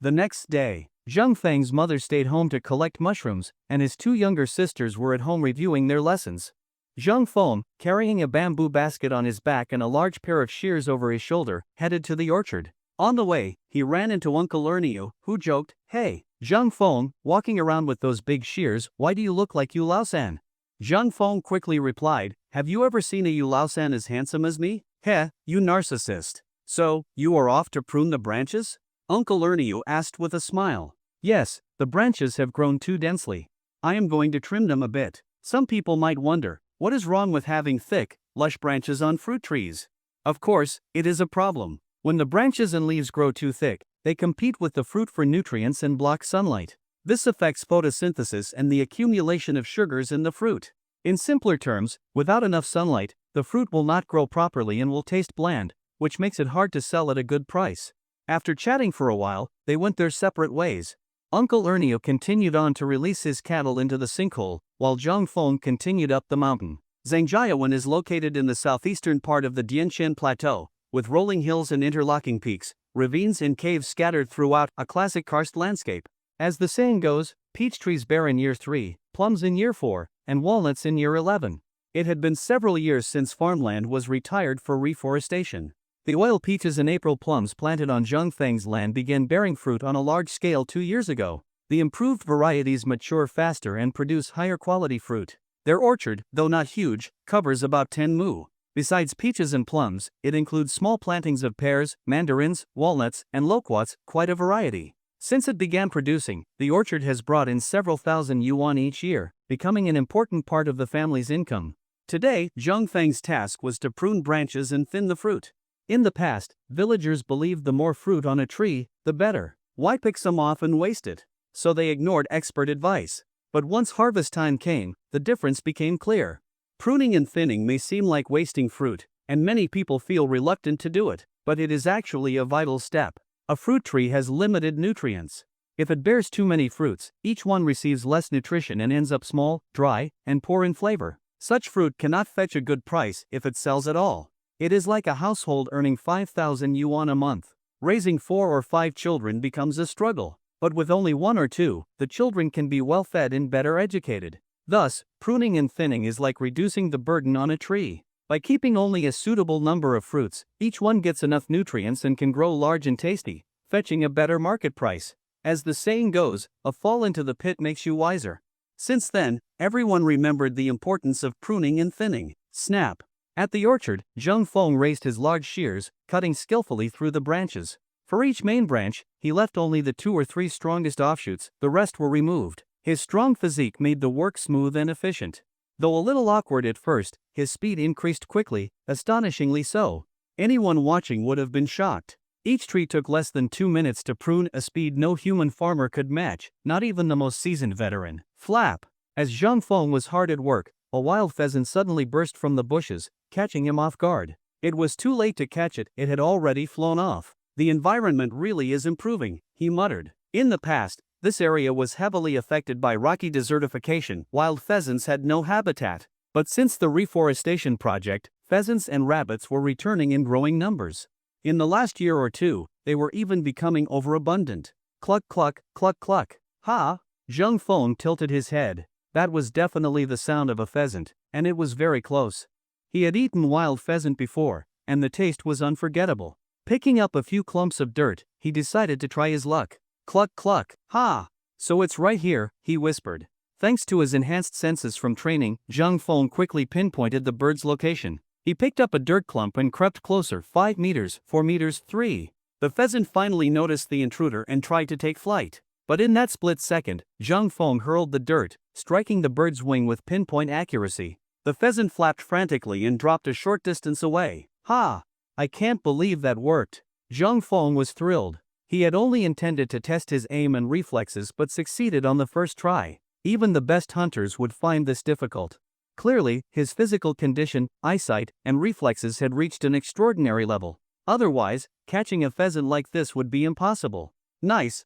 The next day, Zheng Feng's mother stayed home to collect mushrooms, and his two younger sisters were at home reviewing their lessons. Zheng Feng, carrying a bamboo basket on his back and a large pair of shears over his shoulder, headed to the orchard. On the way, he ran into Uncle Ernio, who joked, "Hey, Zheng Feng, walking around with those big shears, why do you look like Yu Lao-san?" Zheng Feng quickly replied, "Have you ever seen a Yu Lao-san as handsome as me? Heh, you narcissist. So, you are off to prune the branches?" Uncle Ernio asked with a smile. "Yes, the branches have grown too densely. I am going to trim them a bit." Some people might wonder, what is wrong with having thick, lush branches on fruit trees? Of course, it is a problem. When the branches and leaves grow too thick, they compete with the fruit for nutrients and block sunlight. This affects photosynthesis and the accumulation of sugars in the fruit. In simpler terms, without enough sunlight, the fruit will not grow properly and will taste bland, which makes it hard to sell at a good price. After chatting for a while, they went their separate ways. Uncle Ernio continued on to release his cattle into the sinkhole, while Zheng Feng continued up the mountain. Zhangjiawan is located in the southeastern part of the Dianshan Plateau, with rolling hills and interlocking peaks, ravines and caves scattered throughout, a classic karst landscape. As the saying goes, peach trees bear in year 3, plums in year 4, and walnuts in year 11. It had been several years since farmland was retired for reforestation. The oil peaches and April plums planted on Zheng Feng's land began bearing fruit on a large scale 2 years ago. The improved varieties mature faster and produce higher quality fruit. Their orchard, though not huge, covers about 10 mu. Besides peaches and plums, it includes small plantings of pears, mandarins, walnuts, and loquats, quite a variety. Since it began producing, the orchard has brought in several thousand yuan each year, becoming an important part of the family's income. Today, Zheng Feng's task was to prune branches and thin the fruit. In the past, villagers believed the more fruit on a tree, the better. Why pick some off and waste it? So they ignored expert advice. But once harvest time came, the difference became clear. Pruning and thinning may seem like wasting fruit, and many people feel reluctant to do it, but it is actually a vital step. A fruit tree has limited nutrients. If it bears too many fruits, each one receives less nutrition and ends up small, dry, and poor in flavor. Such fruit cannot fetch a good price if it sells at all. It is like a household earning 5,000 yuan a month. Raising 4 or 5 children becomes a struggle, but with only 1 or 2, the children can be well fed and better educated. Thus, pruning and thinning is like reducing the burden on a tree. By keeping only a suitable number of fruits, each one gets enough nutrients and can grow large and tasty, fetching a better market price. As the saying goes, a fall into the pit makes you wiser. Since then, everyone remembered the importance of pruning and thinning. Snap. At the orchard, Zheng Feng raised his large shears, cutting skillfully through the branches. For each main branch, he left only the 2 or 3 strongest offshoots, the rest were removed. His strong physique made the work smooth and efficient. Though a little awkward at first, his speed increased quickly, astonishingly so. Anyone watching would have been shocked. Each tree took less than 2 minutes to prune, a speed no human farmer could match, not even the most seasoned veteran. Flap! As Zheng Feng was hard at work, a wild pheasant suddenly burst from the bushes, catching him off guard. It was too late to catch it, it had already flown off. The environment really is improving, he muttered. In the past, this area was heavily affected by rocky desertification. Wild pheasants had no habitat. But since the reforestation project, pheasants and rabbits were returning in growing numbers. In the last year or two, they were even becoming overabundant. Cluck cluck, cluck cluck. Ha! Zheng Feng tilted his head. That was definitely the sound of a pheasant, and it was very close. He had eaten wild pheasant before, and the taste was unforgettable. Picking up a few clumps of dirt, he decided to try his luck. Cluck cluck. Ha! So it's right here, he whispered. Thanks to his enhanced senses from training, Zheng Feng quickly pinpointed the bird's location. He picked up a dirt clump and crept closer. 5 meters, 4 meters, 3. The pheasant finally noticed the intruder and tried to take flight. But in that split second, Zheng Feng hurled the dirt, striking the bird's wing with pinpoint accuracy. The pheasant flapped frantically and dropped a short distance away. Ha! I can't believe that worked. Zheng Feng was thrilled. He had only intended to test his aim and reflexes but succeeded on the first try. Even the best hunters would find this difficult. Clearly, his physical condition, eyesight, and reflexes had reached an extraordinary level. Otherwise, catching a pheasant like this would be impossible. Nice,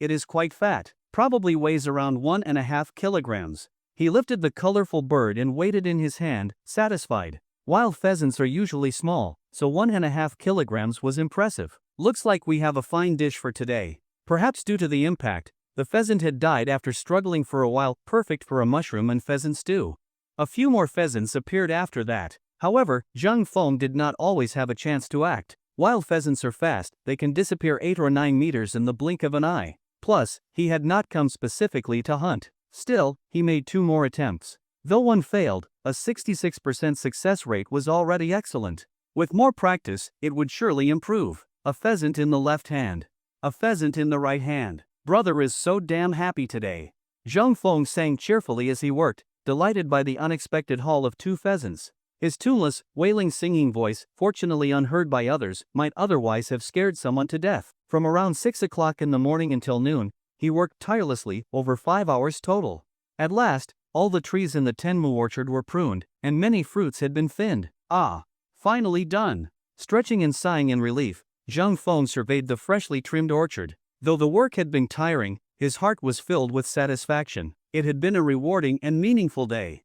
it is quite fat. Probably weighs around 1.5 kilograms. He lifted the colorful bird and weighed it in his hand, satisfied. Wild pheasants are usually small, so 1.5 kilograms was impressive. Looks like we have a fine dish for today. Perhaps due to the impact, the pheasant had died after struggling for a while, perfect for a mushroom and pheasant stew. A few more pheasants appeared after that. However, Zheng Feng did not always have a chance to act. Wild pheasants are fast, they can disappear 8 or 9 meters in the blink of an eye. Plus, he had not come specifically to hunt. Still, he made 2 more attempts. Though one failed, a 66% success rate was already excellent. With more practice, it would surely improve. A pheasant in the left hand. A pheasant in the right hand. Brother is so damn happy today. Zheng Feng sang cheerfully as he worked, delighted by the unexpected haul of 2 pheasants. His tuneless, wailing singing voice, fortunately unheard by others, might otherwise have scared someone to death. From around 6 o'clock in the morning until noon, he worked tirelessly, over 5 hours total. At last, all the trees in the Tenmu orchard were pruned, and many fruits had been thinned. Ah! Finally done! Stretching and sighing in relief, Zheng Feng surveyed the freshly trimmed orchard. Though the work had been tiring, his heart was filled with satisfaction. It had been a rewarding and meaningful day.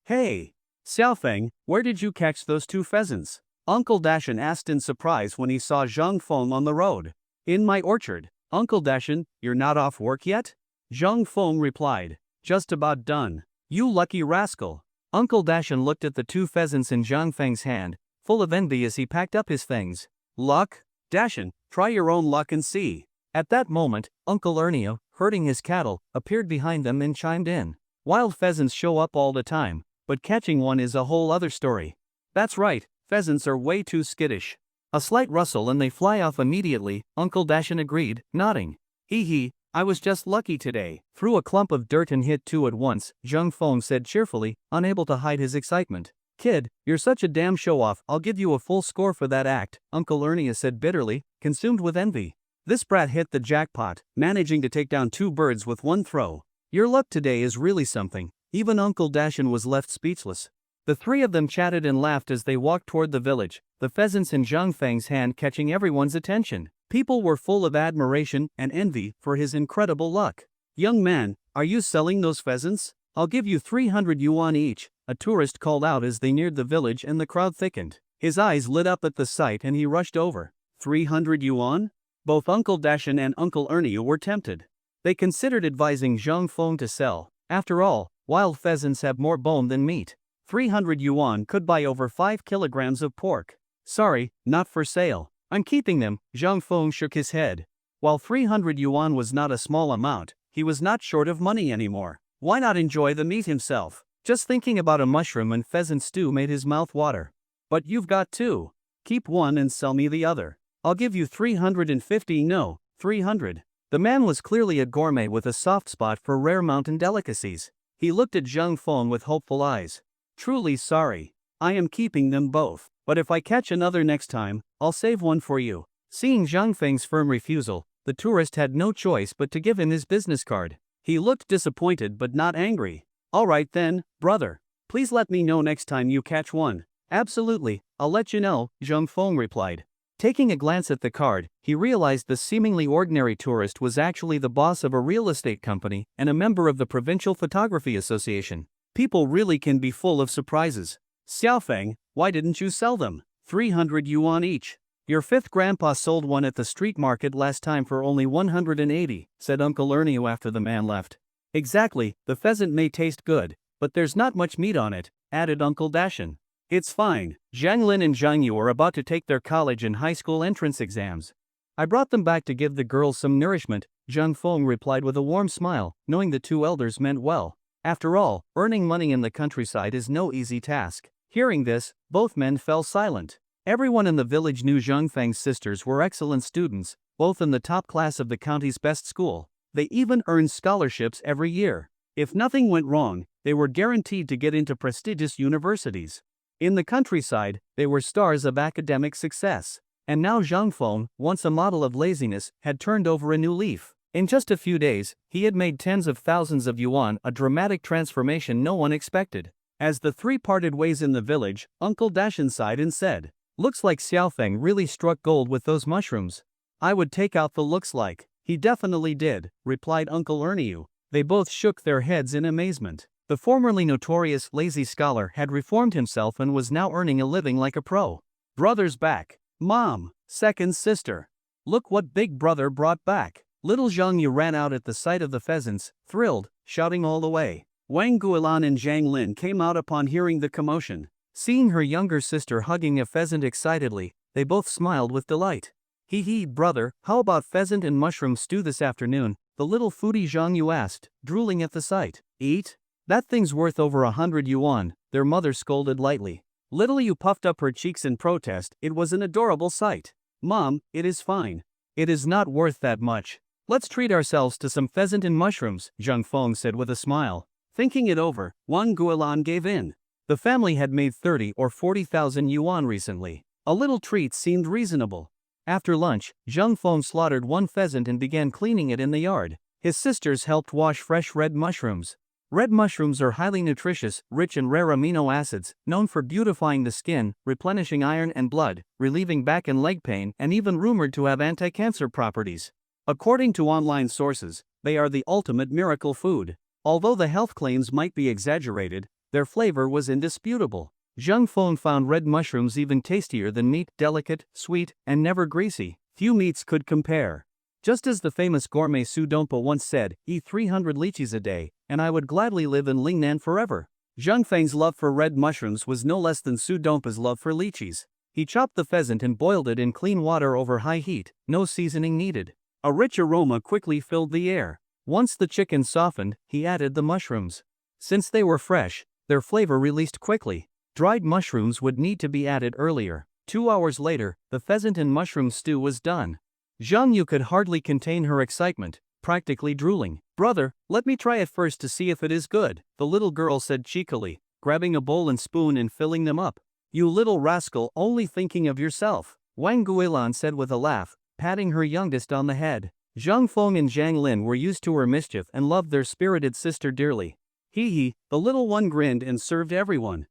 Hey! Xiaofeng, where did you catch those 2 pheasants? Uncle Dashan asked in surprise when he saw Zheng Feng on the road. In my orchard. Uncle Dashan, you're not off work yet? Zheng Feng replied. Just about done. You lucky rascal. Uncle Dashan looked at the 2 pheasants in Zheng Feng's hand, full of envy as he packed up his fangs. Luck? Dashan, try your own luck and see. At that moment, Uncle Ernio, herding his cattle, appeared behind them and chimed in. Wild pheasants show up all the time, but catching one is a whole other story. That's right, pheasants are way too skittish. A slight rustle and they fly off immediately, Uncle Dashan agreed, nodding. Hee, I was just lucky today. Threw a clump of dirt and hit 2 at once, Zheng Feng said cheerfully, unable to hide his excitement. Kid, you're such a damn show-off, I'll give you a full score for that act, Uncle Ernio said bitterly, consumed with envy. This brat hit the jackpot, managing to take down 2 birds with 1 throw. Your luck today is really something. Even Uncle Dashan was left speechless. The 3 of them chatted and laughed as they walked toward the village, the pheasants in Zheng Feng's hand catching everyone's attention. People were full of admiration and envy for his incredible luck. Young man, are you selling those pheasants? I'll give you 300 yuan each, a tourist called out as they neared the village and the crowd thickened. His eyes lit up at the sight and he rushed over. 300 yuan? Both Uncle Dashan and Uncle Ernio were tempted. They considered advising Zheng Feng to sell. After all, wild pheasants have more bone than meat. 300 yuan could buy over 5 kilograms of pork. Sorry, not for sale. I'm keeping them, Zheng Feng shook his head. While 300 yuan was not a small amount, he was not short of money anymore. Why not enjoy the meat himself? Just thinking about a mushroom and pheasant stew made his mouth water. But you've got two. Keep one and sell me the other. I'll give you 350, no, 300. The man was clearly a gourmet with a soft spot for rare mountain delicacies. He looked at Zhang Feng with hopeful eyes. Truly sorry. I am keeping them both. But if I catch another next time, I'll save one for you. Seeing Zhang Feng's firm refusal, the tourist had no choice but to give him his business card. He looked disappointed but not angry. All right then, brother. Please let me know next time you catch one. Absolutely, I'll let you know, Zhang Feng replied. Taking a glance at the card, he realized the seemingly ordinary tourist was actually the boss of a real estate company and a member of the Provincial Photography Association. People really can be full of surprises. Xiaofeng, why didn't you sell them? 300 yuan each. Your fifth grandpa sold one at the street market last time for only 180, said Uncle Ernie after the man left. Exactly, the pheasant may taste good, but there's not much meat on it, added Uncle Dashan. It's fine. Zhang Lin and Zhang Yu are about to take their college and high school entrance exams. I brought them back to give the girls some nourishment, Zhang Feng replied with a warm smile, knowing the two elders meant well. After all, earning money in the countryside is no easy task. Hearing this, both men fell silent. Everyone in the village knew Zhang Feng's sisters were excellent students, both in the top class of the county's best school. They even earned scholarships every year. If nothing went wrong, they were guaranteed to get into prestigious universities. In the countryside, they were stars of academic success. And now Zhang Feng, once a model of laziness, had turned over a new leaf. In just a few days, he had made tens of thousands of yuan, a dramatic transformation no one expected. As the three parted ways in the village, Uncle Dashan sighed and said, "Looks like Xiaofeng really struck gold with those mushrooms." "I would take out the looks like." "He definitely did," replied Uncle Ernie. They both shook their heads in amazement. The formerly notorious lazy scholar had reformed himself and was now earning a living like a pro. Brother's back. Mom, second sister. Look what Big Brother brought back. Little Zhang Yu ran out at the sight of the pheasants, thrilled, shouting all the way. Wang Guilan and Zhang Lin came out upon hearing the commotion. Seeing her younger sister hugging a pheasant excitedly, they both smiled with delight. Hee hee, brother, how about pheasant and mushroom stew this afternoon? The little foodie Zhang Yu asked, drooling at the sight. Eat? That thing's worth over 100 yuan, their mother scolded lightly. Little Yu puffed up her cheeks in protest. It was an adorable sight. Mom, it is fine. It is not worth that much. Let's treat ourselves to some pheasant and mushrooms, Zhang Feng said with a smile. Thinking it over, Wang Guilan gave in. The family had made 30 or 40,000 yuan recently. A little treat seemed reasonable. After lunch, Zhang Feng slaughtered one pheasant and began cleaning it in the yard. His sisters helped wash fresh red mushrooms. Red mushrooms are highly nutritious, rich in rare amino acids, known for beautifying the skin, replenishing iron and blood, relieving back and leg pain, and even rumored to have anti-cancer properties. According to online sources, they are the ultimate miracle food. Although the health claims might be exaggerated, their flavor was indisputable. Zhang Feng found red mushrooms even tastier than meat, delicate, sweet, and never greasy. Few meats could compare. Just as the famous gourmet Su Dompa once said, eat 300 lychees a day, and I would gladly live in Lingnan forever. Zhang Feng's love for red mushrooms was no less than Su Dompa's love for lychees. He chopped the pheasant and boiled it in clean water over high heat, no seasoning needed. A rich aroma quickly filled the air. Once the chicken softened, he added the mushrooms. Since they were fresh, their flavor released quickly. Dried mushrooms would need to be added earlier. 2 hours later, the pheasant and mushroom stew was done. Zhang Yu could hardly contain her excitement, practically drooling. Brother, let me try it first to see if it is good, the little girl said cheekily, grabbing a bowl and spoon and filling them up. You little rascal, only thinking of yourself, Wang Guilan said with a laugh, patting her youngest on the head. Zhang Feng and Zhang Lin were used to her mischief and loved their spirited sister dearly. Hee hee, the little one grinned and served everyone.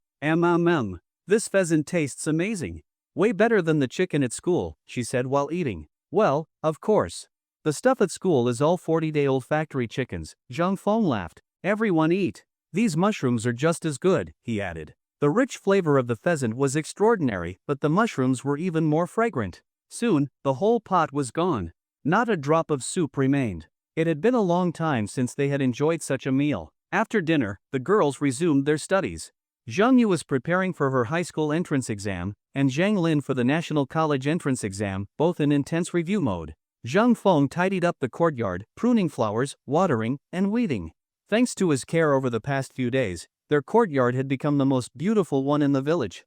This pheasant tastes amazing. Way better than the chicken at school, she said while eating. Well, of course. The stuff at school is all 40-day-old factory chickens, Zhang Feng laughed. Everyone eat. These mushrooms are just as good, he added. The rich flavor of the pheasant was extraordinary, but the mushrooms were even more fragrant. Soon, the whole pot was gone. Not a drop of soup remained. It had been a long time since they had enjoyed such a meal. After dinner, the girls resumed their studies. Zhang Yu was preparing for her high school entrance exam, and Zhang Lin for the national college entrance exam, both in intense review mode. Zhang Feng tidied up the courtyard, pruning flowers, watering, and weeding. Thanks to his care over the past few days, Their courtyard had become the most beautiful one in the village.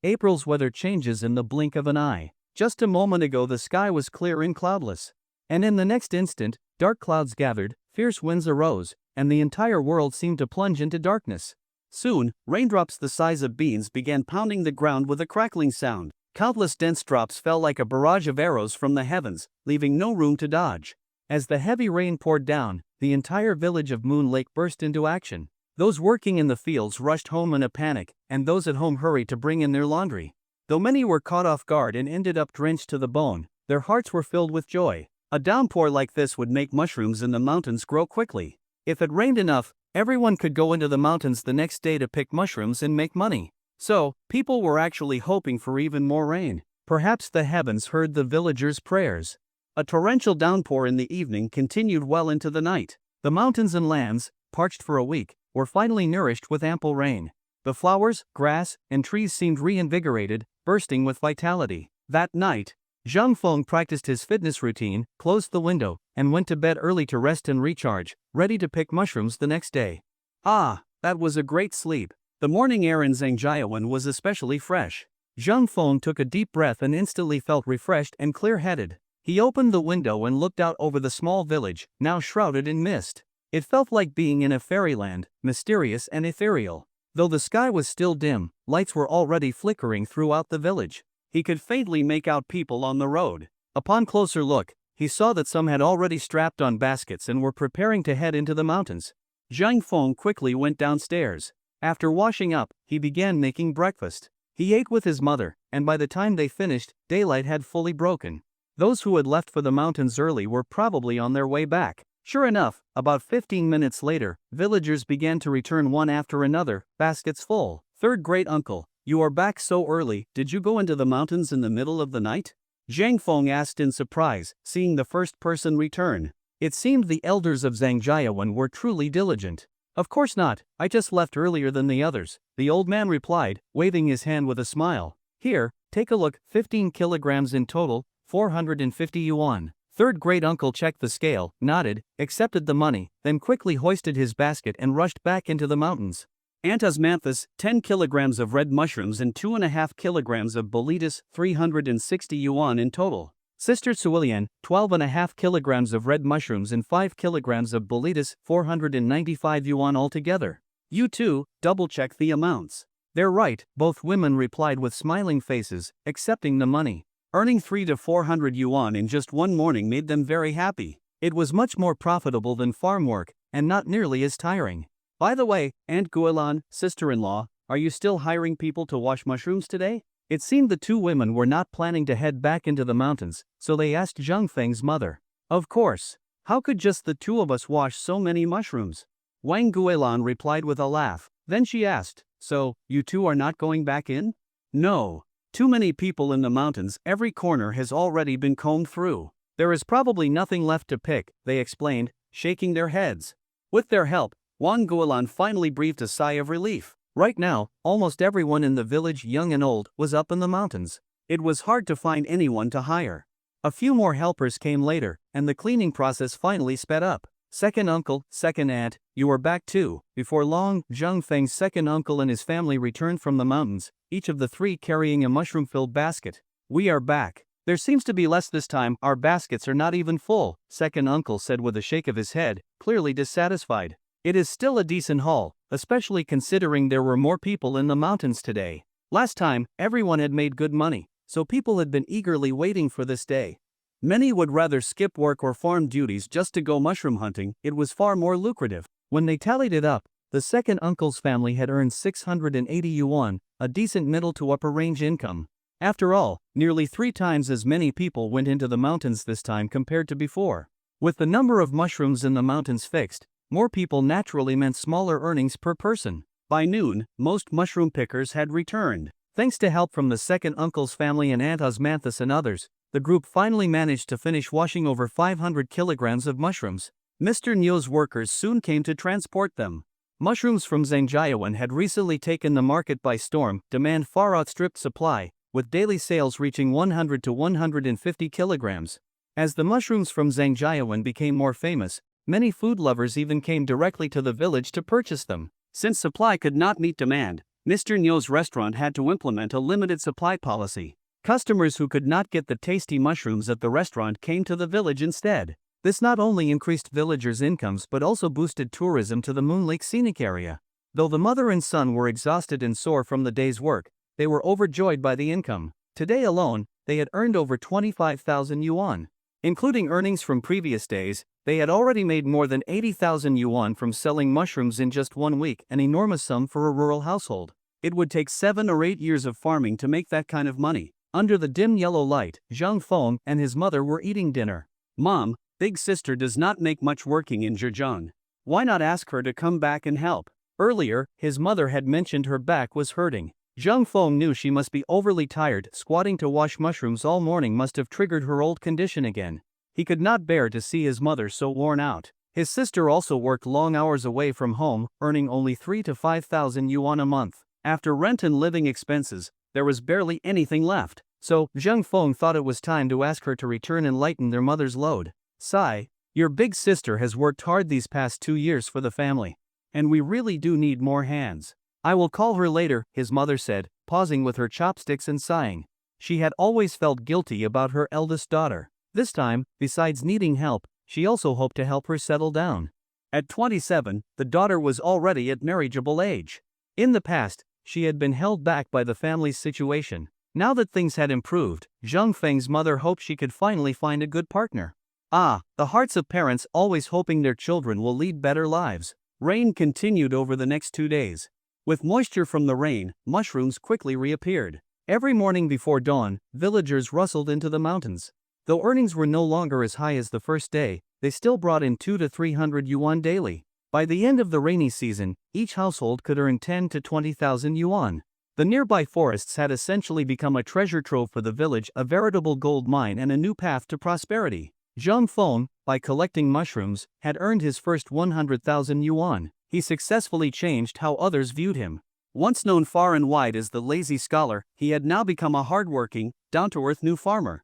April's weather changes in the blink of an eye. Just a moment ago the sky was clear and cloudless. And in the next instant, dark clouds gathered, fierce winds arose, and the entire world seemed to plunge into darkness. Soon, raindrops the size of beans began pounding the ground with a crackling sound. Countless dense drops fell like a barrage of arrows from the heavens, leaving no room to dodge. As the heavy rain poured down, the entire village of Moon Lake burst into action. Those working in the fields rushed home in a panic, and those at home hurried to bring in their laundry. Though many were caught off guard and ended up drenched to the bone, their hearts were filled with joy. A downpour like this would make mushrooms in the mountains grow quickly. If it rained enough, everyone could go into the mountains the next day to pick mushrooms and make money. So, people were actually hoping for even more rain. Perhaps the heavens heard the villagers' prayers. A torrential downpour in the evening continued well into the night. The mountains and lands, parched for a week, were finally nourished with ample rain. The flowers, grass, and trees seemed reinvigorated, bursting with vitality. That night, Zhang Feng practiced his fitness routine, closed the window, and went to bed early to rest and recharge, ready to pick mushrooms the next day. Ah, that was a great sleep. The morning air in Zhangjiawan was especially fresh. Zhang Feng took a deep breath and instantly felt refreshed and clear-headed. He opened the window and looked out over the small village, now shrouded in mist. It felt like being in a fairyland, mysterious and ethereal. Though the sky was still dim, lights were already flickering throughout the village. He could faintly make out people on the road. Upon closer look, he saw that some had already strapped on baskets and were preparing to head into the mountains. Zhang Feng quickly went downstairs. After washing up, he began making breakfast. He ate with his mother, and by the time they finished, daylight had fully broken. Those who had left for the mountains early were probably on their way back. Sure enough, about 15 minutes later, villagers began to return one after another, baskets full. Third great uncle, you are back so early, did you go into the mountains in the middle of the night? Zhang Feng asked in surprise, seeing the first person return. It seemed the elders of Zhangjiawan were truly diligent. Of course not, I just left earlier than the others, the old man replied, waving his hand with a smile. Here, take a look, 15 kilograms in total, 450 yuan. Third great uncle checked the scale, nodded, accepted the money, then quickly hoisted his basket and rushed back into the mountains. Antasmanthus, 10 kilograms of red mushrooms and 2.5 kilograms of boletus, 360 yuan in total. Sister Suilian, 12.5 kilograms of red mushrooms and 5 kilograms of boletus, 495 yuan altogether. You too, double-check the amounts. They're right, both women replied with smiling faces, accepting the money. Earning 300 to 400 yuan in just one morning made them very happy. It was much more profitable than farm work, and not nearly as tiring. By the way, Aunt Guilan, sister-in-law, are you still hiring people to wash mushrooms today? It seemed the two women were not planning to head back into the mountains, so they asked Zhang Feng's mother. Of course. How could just the two of us wash so many mushrooms? Wang Guilan replied with a laugh. Then she asked, so, you two are not going back in? No. Too many people in the mountains, every corner has already been combed through. There is probably nothing left to pick, they explained, shaking their heads. With their help, Wang Guilan finally breathed a sigh of relief. Right now, almost everyone in the village, young and old, was up in the mountains. It was hard to find anyone to hire. A few more helpers came later, and the cleaning process finally sped up. Second uncle, second aunt, you are back too. Before long, Zhang Feng's second uncle and his family returned from the mountains, each of the three carrying a mushroom-filled basket. We are back. There seems to be less this time, our baskets are not even full, second uncle said with a shake of his head, clearly dissatisfied. It is still a decent haul, especially considering there were more people in the mountains today. Last time, everyone had made good money, so people had been eagerly waiting for this day. Many would rather skip work or farm duties just to go mushroom hunting, it was far more lucrative. When they tallied it up, the second uncle's family had earned 680 yuan, a decent middle to upper range income. After all, nearly 3 times as many people went into the mountains this time compared to before. With the number of mushrooms in the mountains fixed, more people naturally meant smaller earnings per person. By noon, most mushroom pickers had returned. Thanks to help from the second uncle's family and Aunt Osmanthus and others, the group finally managed to finish washing over 500 kilograms of mushrooms. Mr. Nyo's workers soon came to transport them. Mushrooms from Zhangjiawan had recently taken the market by storm, demand far outstripped supply, with daily sales reaching 100 to 150 kilograms. As the mushrooms from Zhangjiawan became more famous, Many food lovers even came directly to the village to purchase them. Since supply could not meet demand, Mr. Nyo's restaurant had to implement a limited supply policy. Customers who could not get the tasty mushrooms at the restaurant came to the village instead. This not only increased villagers' incomes but also boosted tourism to the Moon Lake scenic area. Though the mother and son were exhausted and sore from the day's work, they were overjoyed by the income. Today alone, they had earned over 25,000 yuan. Including earnings from previous days, they had already made more than 80,000 yuan from selling mushrooms in just 1 week, an enormous sum for a rural household. It would take 7 or 8 years of farming to make that kind of money. Under the dim yellow light, Zhang Feng and his mother were eating dinner. "Mom, big sister does not make much working in Zhejiang. Why not ask her to come back and help?" Earlier, his mother had mentioned her back was hurting. Zhang Feng knew she must be overly tired. Squatting to wash mushrooms all morning must have triggered her old condition again. He could not bear to see his mother so worn out. His sister also worked long hours away from home, earning only 3 to 5,000 yuan a month. After rent and living expenses, there was barely anything left. So, Zhang Feng thought it was time to ask her to return and lighten their mother's load. "Sigh, your big sister has worked hard these past 2 years for the family. And we really do need more hands. I will call her later," his mother said, pausing with her chopsticks and sighing. She had always felt guilty about her eldest daughter. This time, besides needing help, she also hoped to help her settle down. At 27, the daughter was already at marriageable age. In the past, she had been held back by the family's situation. Now that things had improved, Zhang Feng's mother hoped she could finally find a good partner. The hearts of parents always hoping their children will lead better lives. Rain continued over the next 2 days. With moisture from the rain, mushrooms quickly reappeared. Every morning before dawn, villagers rustled into the mountains. Though earnings were no longer as high as the first day, they still brought in 2 to 300 yuan daily. By the end of the rainy season, each household could earn 10 to 20,000 yuan. The nearby forests had essentially become a treasure trove for the village, a veritable gold mine and a new path to prosperity. Zhang Feng, by collecting mushrooms, had earned his first 100,000 yuan. He successfully changed how others viewed him. Once known far and wide as the lazy scholar, he had now become a hard-working, down-to-earth new farmer.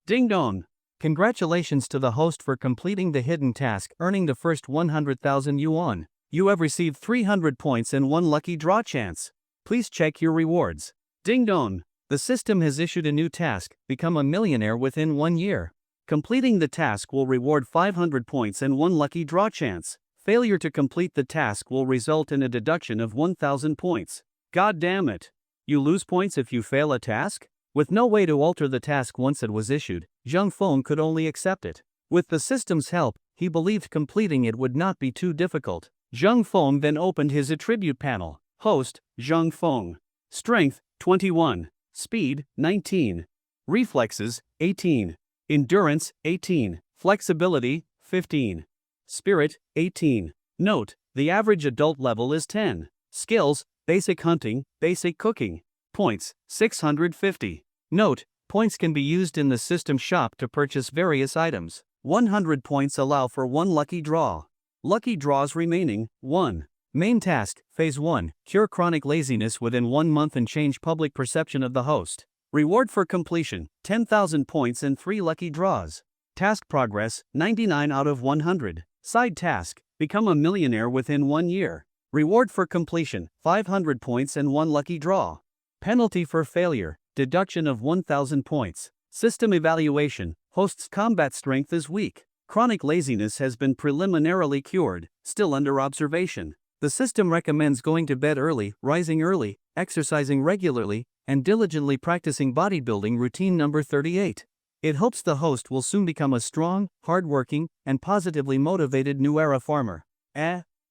Ding dong! Congratulations to the host for completing the hidden task, earning the first 100,000 yuan. You have received 300 points and 1 lucky draw chance. Please check your rewards. Ding dong! The system has issued a new task, become a millionaire within 1 year. Completing the task will reward 500 points and 1 lucky draw chance. Failure to complete the task will result in a deduction of 1,000 points. God damn it! You lose points if you fail a task? With no way to alter the task once it was issued, Zhang Feng could only accept it. With the system's help, he believed completing it would not be too difficult. Zhang Feng then opened his attribute panel. Host, Zhang Feng. Strength, 21. Speed, 19. Reflexes, 18. Endurance, 18. Flexibility, 15. Spirit, 18. Note, the average adult level is 10. Skills, basic hunting, basic cooking. Points, 650. Note, points can be used in the system shop to purchase various items. 100 points allow for 1 lucky draw. Lucky draws remaining, 1. Main task, Phase 1, cure chronic laziness within 1 month and change public perception of the host. Reward for completion, 10,000 points and 3 lucky draws. Task progress, 99 out of 100. Side task, become a millionaire within 1 year. Reward for completion, 500 points and 1 lucky draw. Penalty for failure, deduction of 1,000 points. System evaluation, host's combat strength is weak. Chronic laziness has been preliminarily cured, still under observation. The system recommends going to bed early, rising early, exercising regularly, and diligently practicing bodybuilding routine number 38. It hopes the host will soon become a strong, hard-working, and positively motivated new era farmer.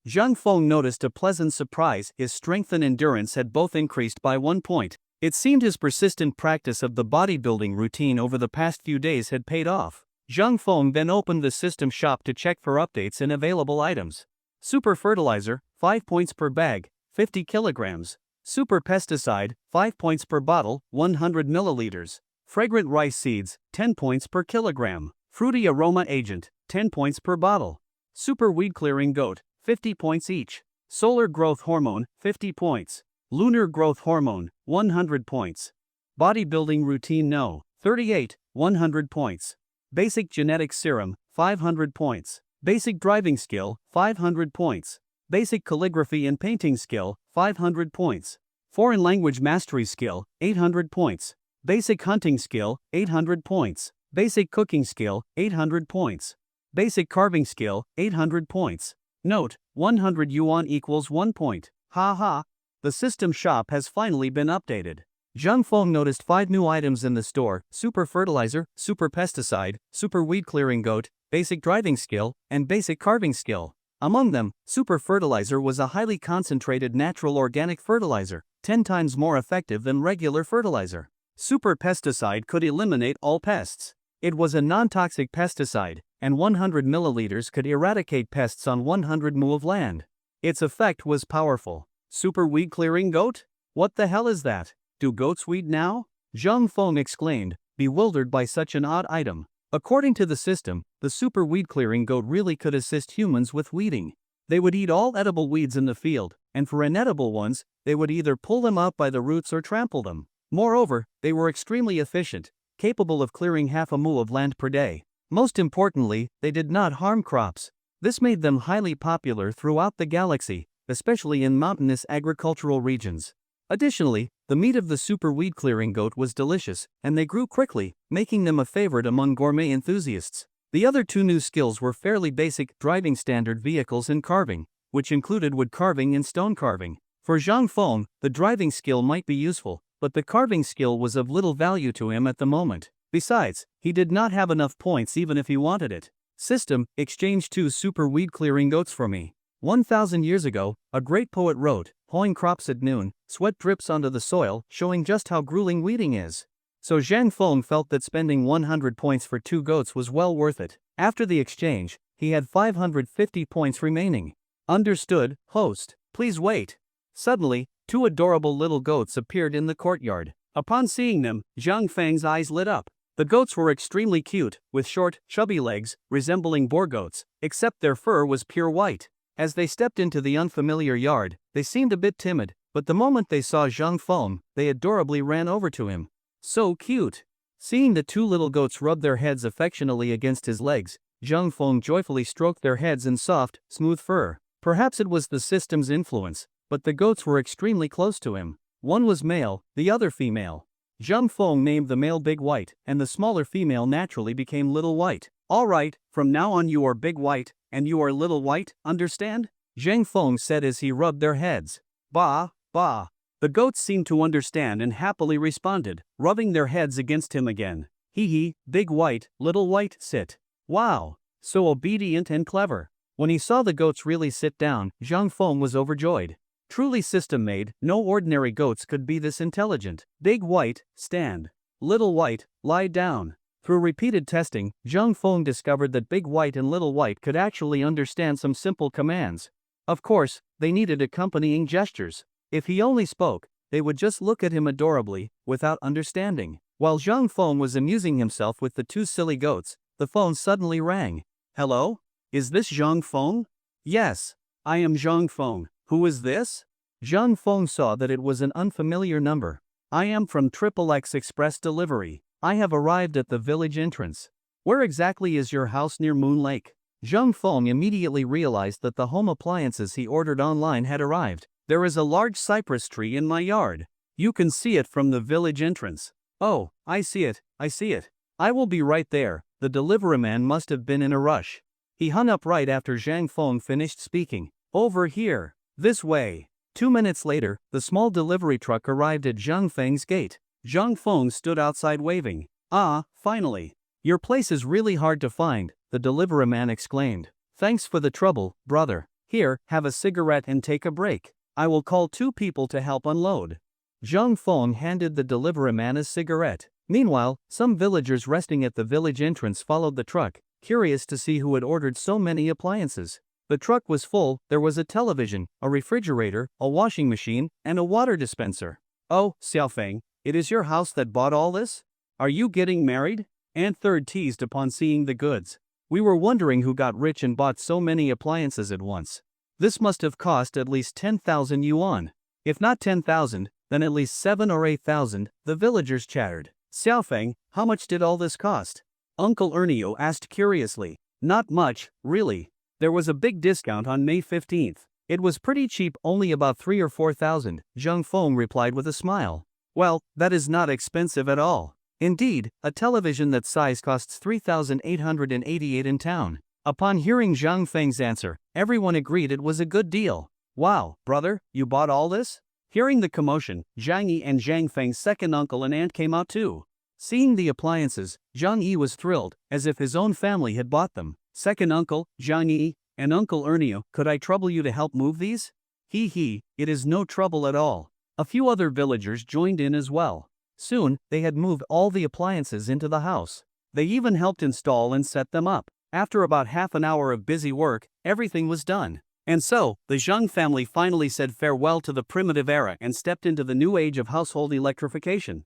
Zhang Feng noticed a pleasant surprise. His strength and endurance had both increased by 1 point. It seemed his persistent practice of the bodybuilding routine over the past few days had paid off. Zhang Feng then opened the system shop to check for updates and available items. Super fertilizer, 5 points per bag, 50 kilograms. Super pesticide, 5 points per bottle, 100 milliliters. Fragrant rice seeds, 10 points per kilogram. Fruity aroma agent, 10 points per bottle. Super weed clearing goat, 50 points each. Solar growth hormone, 50 points. Lunar growth hormone, 100 points. Bodybuilding routine no, 38, 100 points. Basic genetic serum, 500 points. Basic driving skill, 500 points. Basic calligraphy and painting skill, 500 points. Foreign language mastery skill, 800 points. Basic hunting skill, 800 points. Basic cooking skill, 800 points. Basic carving skill, 800 points. Note, 100 yuan equals 1 point. Haha. The system shop has finally been updated. Zhang Feng noticed 5 new items in the store: super fertilizer, super pesticide, super weed clearing goat, basic driving skill, and basic carving skill. Among them, super fertilizer was a highly concentrated natural organic fertilizer, 10 times more effective than regular fertilizer. Super pesticide could eliminate all pests. It was a non-toxic pesticide, and 100 milliliters could eradicate pests on 100 mu of land. Its effect was powerful. Super weed clearing goat? What the hell is that? Do goats weed now? Zhang Feng exclaimed, bewildered by such an odd item. According to the system, the super weed clearing goat really could assist humans with weeding. They would eat all edible weeds in the field, and for inedible ones, they would either pull them out by the roots or trample them. Moreover, they were extremely efficient, capable of clearing half a mu of land per day. Most importantly, they did not harm crops. This made them highly popular throughout the galaxy, especially in mountainous agricultural regions. Additionally, the meat of the super weed clearing goat was delicious, and they grew quickly, making them a favorite among gourmet enthusiasts. The other 2 new skills were fairly basic: driving standard vehicles and carving, which included wood carving and stone carving. For Zhang Feng, the driving skill might be useful, but the carving skill was of little value to him at the moment. Besides, he did not have enough points even if he wanted it. System, exchange 2 super weed clearing goats for me. 1,000 years ago, a great poet wrote, "Hoeing crops at noon, sweat drips onto the soil, showing just how grueling weeding is." So Zhang Feng felt that spending 100 points for 2 goats was well worth it. After the exchange, he had 550 points remaining. Understood, host. Please wait. Suddenly, 2 adorable little goats appeared in the courtyard. Upon seeing them, Zhang Feng's eyes lit up. The goats were extremely cute, with short, chubby legs, resembling boar goats, except their fur was pure white. As they stepped into the unfamiliar yard, they seemed a bit timid, but the moment they saw Zhang Feng, they adorably ran over to him. So cute! Seeing the 2 little goats rub their heads affectionately against his legs, Zhang Feng joyfully stroked their heads in soft, smooth fur. Perhaps it was the system's influence, but the goats were extremely close to him. One was male, the other female. Zhang Feng named the male Big White, and the smaller female naturally became Little White. "Alright, from now on you are Big White, and you are Little White, understand?" Zhang Feng said as he rubbed their heads. "Bah, bah." The goats seemed to understand and happily responded, rubbing their heads against him again. "Hee hee, Big White, Little White, sit." Wow, so obedient and clever. When he saw the goats really sit down, Zhang Feng was overjoyed. Truly system-made, no ordinary goats could be this intelligent. Big White, stand. Little White, lie down. Through repeated testing, Zhang Feng discovered that Big White and Little White could actually understand some simple commands. Of course, they needed accompanying gestures. If he only spoke, they would just look at him adorably, without understanding. While Zhang Feng was amusing himself with the 2 silly goats, the phone suddenly rang. "Hello? Is this Zhang Feng?" "Yes. I am Zhang Feng. Who is this?" Zhang Feng saw that it was an unfamiliar number. "I am from XXX Express Delivery. I have arrived at the village entrance." "Where exactly is your house near Moon Lake?" Zhang Feng immediately realized that the home appliances he ordered online had arrived. "There is a large cypress tree in my yard. You can see it from the village entrance." "Oh, I see it, I see it. I will be right there." The delivery man must have been in a rush. He hung up right after Zhang Feng finished speaking. "Over here. This way." 2 minutes later, the small delivery truck arrived at Zhang Feng's gate. Zhang Feng stood outside waving. "Ah, finally. Your place is really hard to find," the delivery man exclaimed. "Thanks for the trouble, brother. Here, have a cigarette and take a break. I will call 2 people to help unload." Zhang Feng handed the delivery man a cigarette. Meanwhile, some villagers resting at the village entrance followed the truck, curious to see who had ordered so many appliances. The truck was full. There was a television, a refrigerator, a washing machine, and a water dispenser. "Oh, Xiaofeng, it is your house that bought all this? Are you getting married?" Aunt Third teased upon seeing the goods. "We were wondering who got rich and bought so many appliances at once. This must have cost at least 10,000 yuan. If not 10,000, then at least 7 or 8,000, the villagers chattered. "Xiaofeng, how much did all this cost?" Uncle Ernio asked curiously. Not much, really. There was a big discount on May 15th. It was pretty cheap, only about 3 or 4,000, Zhang Feng replied with a smile. Well, that is not expensive at all. Indeed, a television that size costs 3,888 in town. Upon hearing Zhang Feng's answer, everyone agreed it was a good deal. Wow, brother, you bought all this? Hearing the commotion, Zhang Yi and Zhang Feng's second uncle and aunt came out too. Seeing the appliances, Zhang Yi was thrilled, as if his own family had bought them. Second uncle, Zhang Yi, and Uncle Ernio, could I trouble you to help move these? He, it is no trouble at all. A few other villagers joined in as well. Soon, they had moved all the appliances into the house. They even helped install and set them up. After about half an hour of busy work, everything was done. And so, the Zhang family finally said farewell to the primitive era and stepped into the new age of household electrification.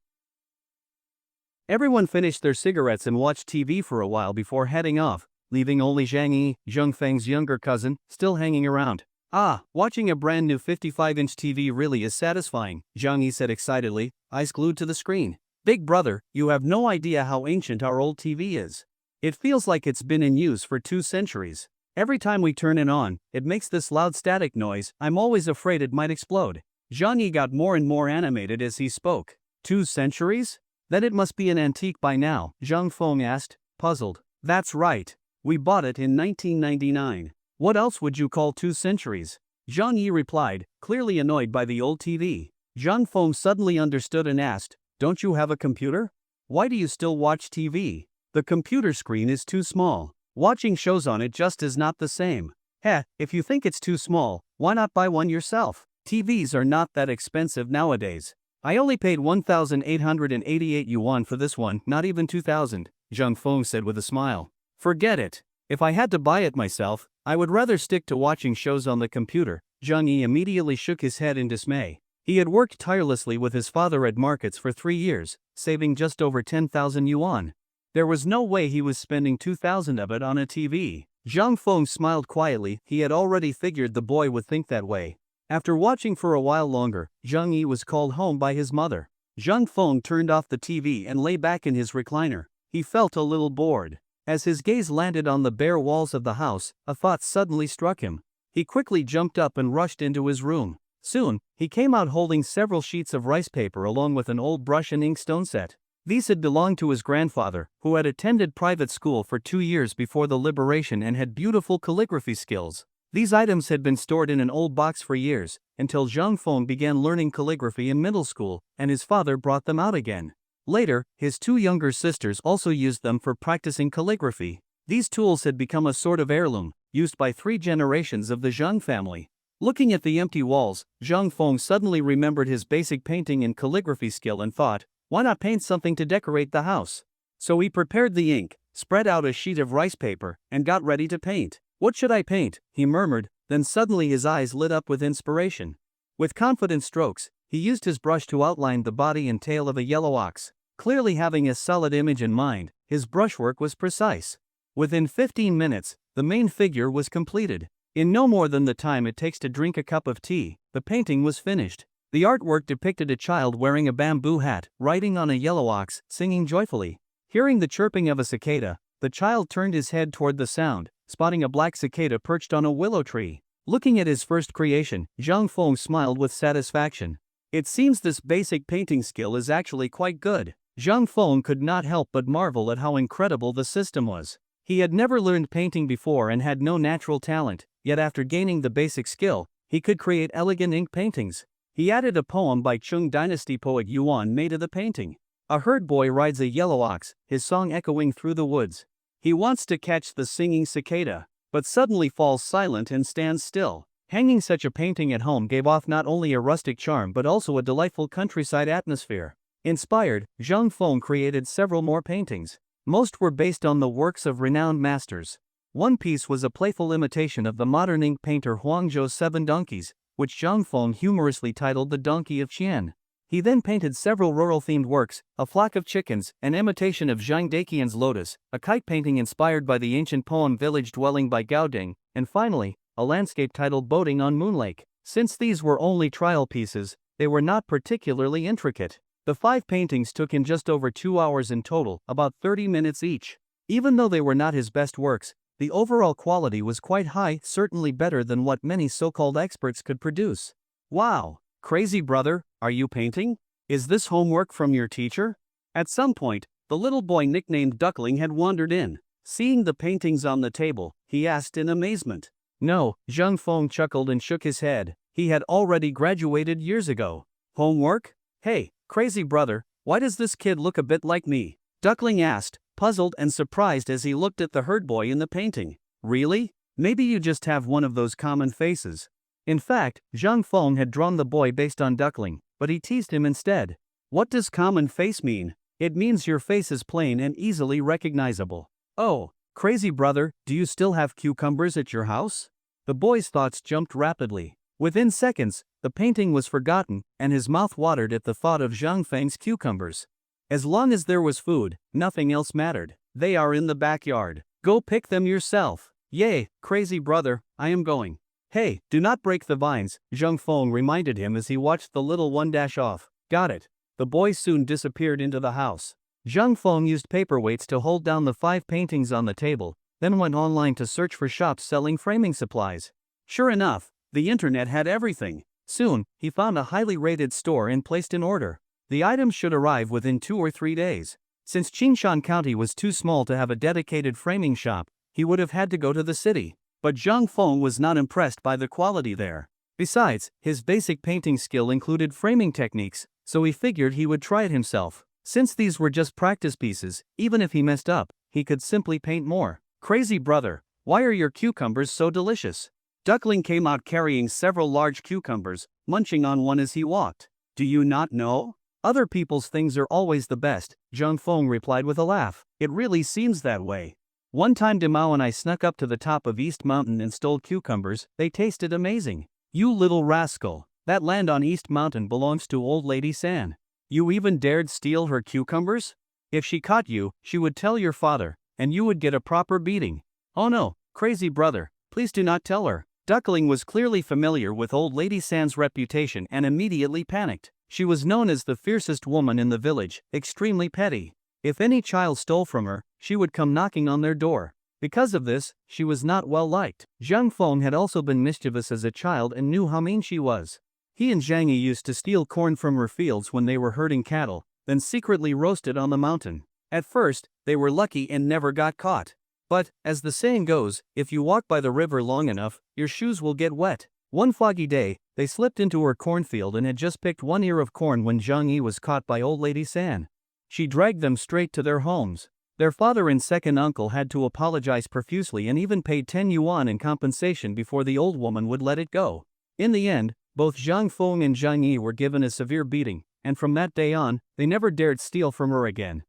Everyone finished their cigarettes and watched TV for a while before heading off, leaving only Zhang Yi, Zhang Feng's younger cousin, still hanging around. Ah, watching a brand new 55-inch TV really is satisfying, Zhang Yi said excitedly, eyes glued to the screen. Big brother, you have no idea how ancient our old TV is. It feels like it's been in use for 2 centuries. Every time we turn it on, it makes this loud static noise. I'm always afraid it might explode. Zhang Yi got more and more animated as he spoke. 2 centuries? Then it must be an antique by now, Zhang Feng asked, puzzled. That's right. We bought it in 1999. What else would you call 2 centuries? Zhang Yi replied, clearly annoyed by the old TV. Zhang Feng suddenly understood and asked, don't you have a computer? Why do you still watch TV? The computer screen is too small. Watching shows on it just is not the same. Heh, if you think it's too small, why not buy one yourself? TVs are not that expensive nowadays. I only paid 1,888 yuan for this one, not even 2,000, Zhang Feng said with a smile. Forget it. If I had to buy it myself, I would rather stick to watching shows on the computer. Zhang Yi immediately shook his head in dismay. He had worked tirelessly with his father at markets for 3 years, saving just over 10,000 yuan. There was no way he was spending 2,000 of it on a TV. Zhang Feng smiled quietly. He had already figured the boy would think that way. After watching for a while longer, Zhang Yi was called home by his mother. Zhang Feng turned off the TV and lay back in his recliner. He felt a little bored. As his gaze landed on the bare walls of the house, a thought suddenly struck him. He quickly jumped up and rushed into his room. Soon, he came out holding several sheets of rice paper along with an old brush and ink stone set. These had belonged to his grandfather, who had attended private school for 2 years before the liberation and had beautiful calligraphy skills. These items had been stored in an old box for years, until Zhang Feng began learning calligraphy in middle school, and his father brought them out again. Later, his 2 younger sisters also used them for practicing calligraphy. These tools had become a sort of heirloom, used by 3 generations of the Zhang family. Looking at the empty walls, Zhang Feng suddenly remembered his basic painting and calligraphy skill and thought, why not paint something to decorate the house? So he prepared the ink, spread out a sheet of rice paper, and got ready to paint. What should I paint? He murmured, then suddenly his eyes lit up with inspiration. With confident strokes, he used his brush to outline the body and tail of a yellow ox. Clearly having a solid image in mind, his brushwork was precise. Within 15 minutes, the main figure was completed. In no more than the time it takes to drink a cup of tea, the painting was finished. The artwork depicted a child wearing a bamboo hat, riding on a yellow ox, singing joyfully. Hearing the chirping of a cicada, the child turned his head toward the sound, spotting a black cicada perched on a willow tree. Looking at his first creation, Zhang Feng smiled with satisfaction. It seems this basic painting skill is actually quite good. Zhang Feng could not help but marvel at how incredible the system was. He had never learned painting before and had no natural talent, yet after gaining the basic skill, he could create elegant ink paintings. He added a poem by Qing dynasty poet Yuan made of the painting. A herd boy rides a yellow ox, his song echoing through the woods. He wants to catch the singing cicada, but suddenly falls silent and stands still. Hanging such a painting at home gave off not only a rustic charm but also a delightful countryside atmosphere. Inspired, Zhang Feng created several more paintings. Most were based on the works of renowned masters. One piece was a playful imitation of the modern ink painter Huangzhou's 7 donkeys, which Zhang Feng humorously titled The Donkey of Qian. He then painted several rural-themed works, a flock of chickens, an imitation of Zhang Daqian's lotus, a kite painting inspired by the ancient poem Village Dwelling by Gao Ding, and finally, a landscape titled Boating on Moon Lake. Since these were only trial pieces, they were not particularly intricate. The 5 paintings took him just over 2 hours in total, about 30 minutes each. Even though they were not his best works, the overall quality was quite high, certainly better than what many so-called experts could produce. Wow, crazy brother, are you painting? Is this homework from your teacher? At some point, the little boy nicknamed Duckling had wandered in. Seeing the paintings on the table, he asked in amazement. No, Zhang Feng chuckled and shook his head. He had already graduated years ago. Homework? Hey, crazy brother, why does this kid look a bit like me? Duckling asked, puzzled and surprised as he looked at the herd boy in the painting. Really? Maybe you just have one of those common faces. In fact, Zhang Feng had drawn the boy based on Duckling, but he teased him instead. What does common face mean? It means your face is plain and easily recognizable. Oh, crazy brother, do you still have cucumbers at your house? The boy's thoughts jumped rapidly. Within seconds, the painting was forgotten, and his mouth watered at the thought of Zhang Feng's cucumbers. As long as there was food, nothing else mattered. They are in the backyard. Go pick them yourself. Yay, crazy brother, I am going. Hey, do not break the vines, Zhang Feng reminded him as he watched the little one dash off. Got it. The boy soon disappeared into the house. Zhang Feng used paperweights to hold down the 5 paintings on the table, then went online to search for shops selling framing supplies. Sure enough, the internet had everything. Soon, he found a highly rated store and placed an order. The items should arrive within 2 or 3 days. Since Qingshan County was too small to have a dedicated framing shop, he would have had to go to the city. But Zhang Feng was not impressed by the quality there. Besides, his basic painting skill included framing techniques, so he figured he would try it himself. Since these were just practice pieces, even if he messed up, he could simply paint more. Crazy brother, why are your cucumbers so delicious? Duckling came out carrying several large cucumbers, munching on one as he walked. Do you not know? Other people's things are always the best, Zhang Feng replied with a laugh. It really seems that way. One time Demao and I snuck up to the top of East Mountain and stole cucumbers. They tasted amazing. You little rascal, that land on East Mountain belongs to old lady San. You even dared steal her cucumbers? If she caught you, she would tell your father, and you would get a proper beating. Oh no, crazy brother, please do not tell her. Duckling was clearly familiar with old lady San's reputation and immediately panicked. She was known as the fiercest woman in the village, extremely petty. If any child stole from her, she would come knocking on their door. Because of this, she was not well liked. Zhang Feng had also been mischievous as a child and knew how mean she was. He and Zhang Yi used to steal corn from her fields when they were herding cattle, then secretly roast it on the mountain. At first, they were lucky and never got caught. But, as the saying goes, if you walk by the river long enough, your shoes will get wet. One foggy day, they slipped into her cornfield and had just picked one ear of corn when Zhang Yi was caught by old lady San. She dragged them straight to their homes. Their father and second uncle had to apologize profusely and even paid 10 yuan in compensation before the old woman would let it go. In the end, both Zhang Feng and Zhang Yi were given a severe beating, and from that day on, they never dared steal from her again.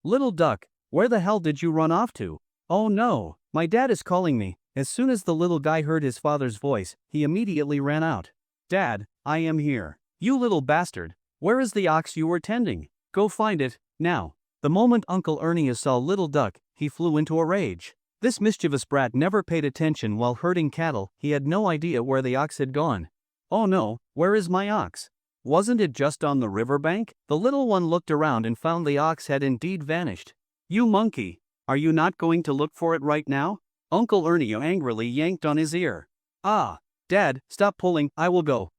Little duck, where the hell did you run off to? Oh no, my dad is calling me. As soon as the little guy heard his father's voice, he immediately ran out. Dad, I am here. You little bastard, where is the ox you were tending? Go find it, now. The moment Uncle Ernie saw Little Duck, he flew into a rage. This mischievous brat never paid attention while herding cattle. He had no idea where the ox had gone. Oh no, where is my ox? Wasn't it just on the riverbank? The little one looked around and found the ox had indeed vanished. You monkey, are you not going to look for it right now? Uncle Ernie angrily yanked on his ear. Ah, Dad, stop pulling, I will go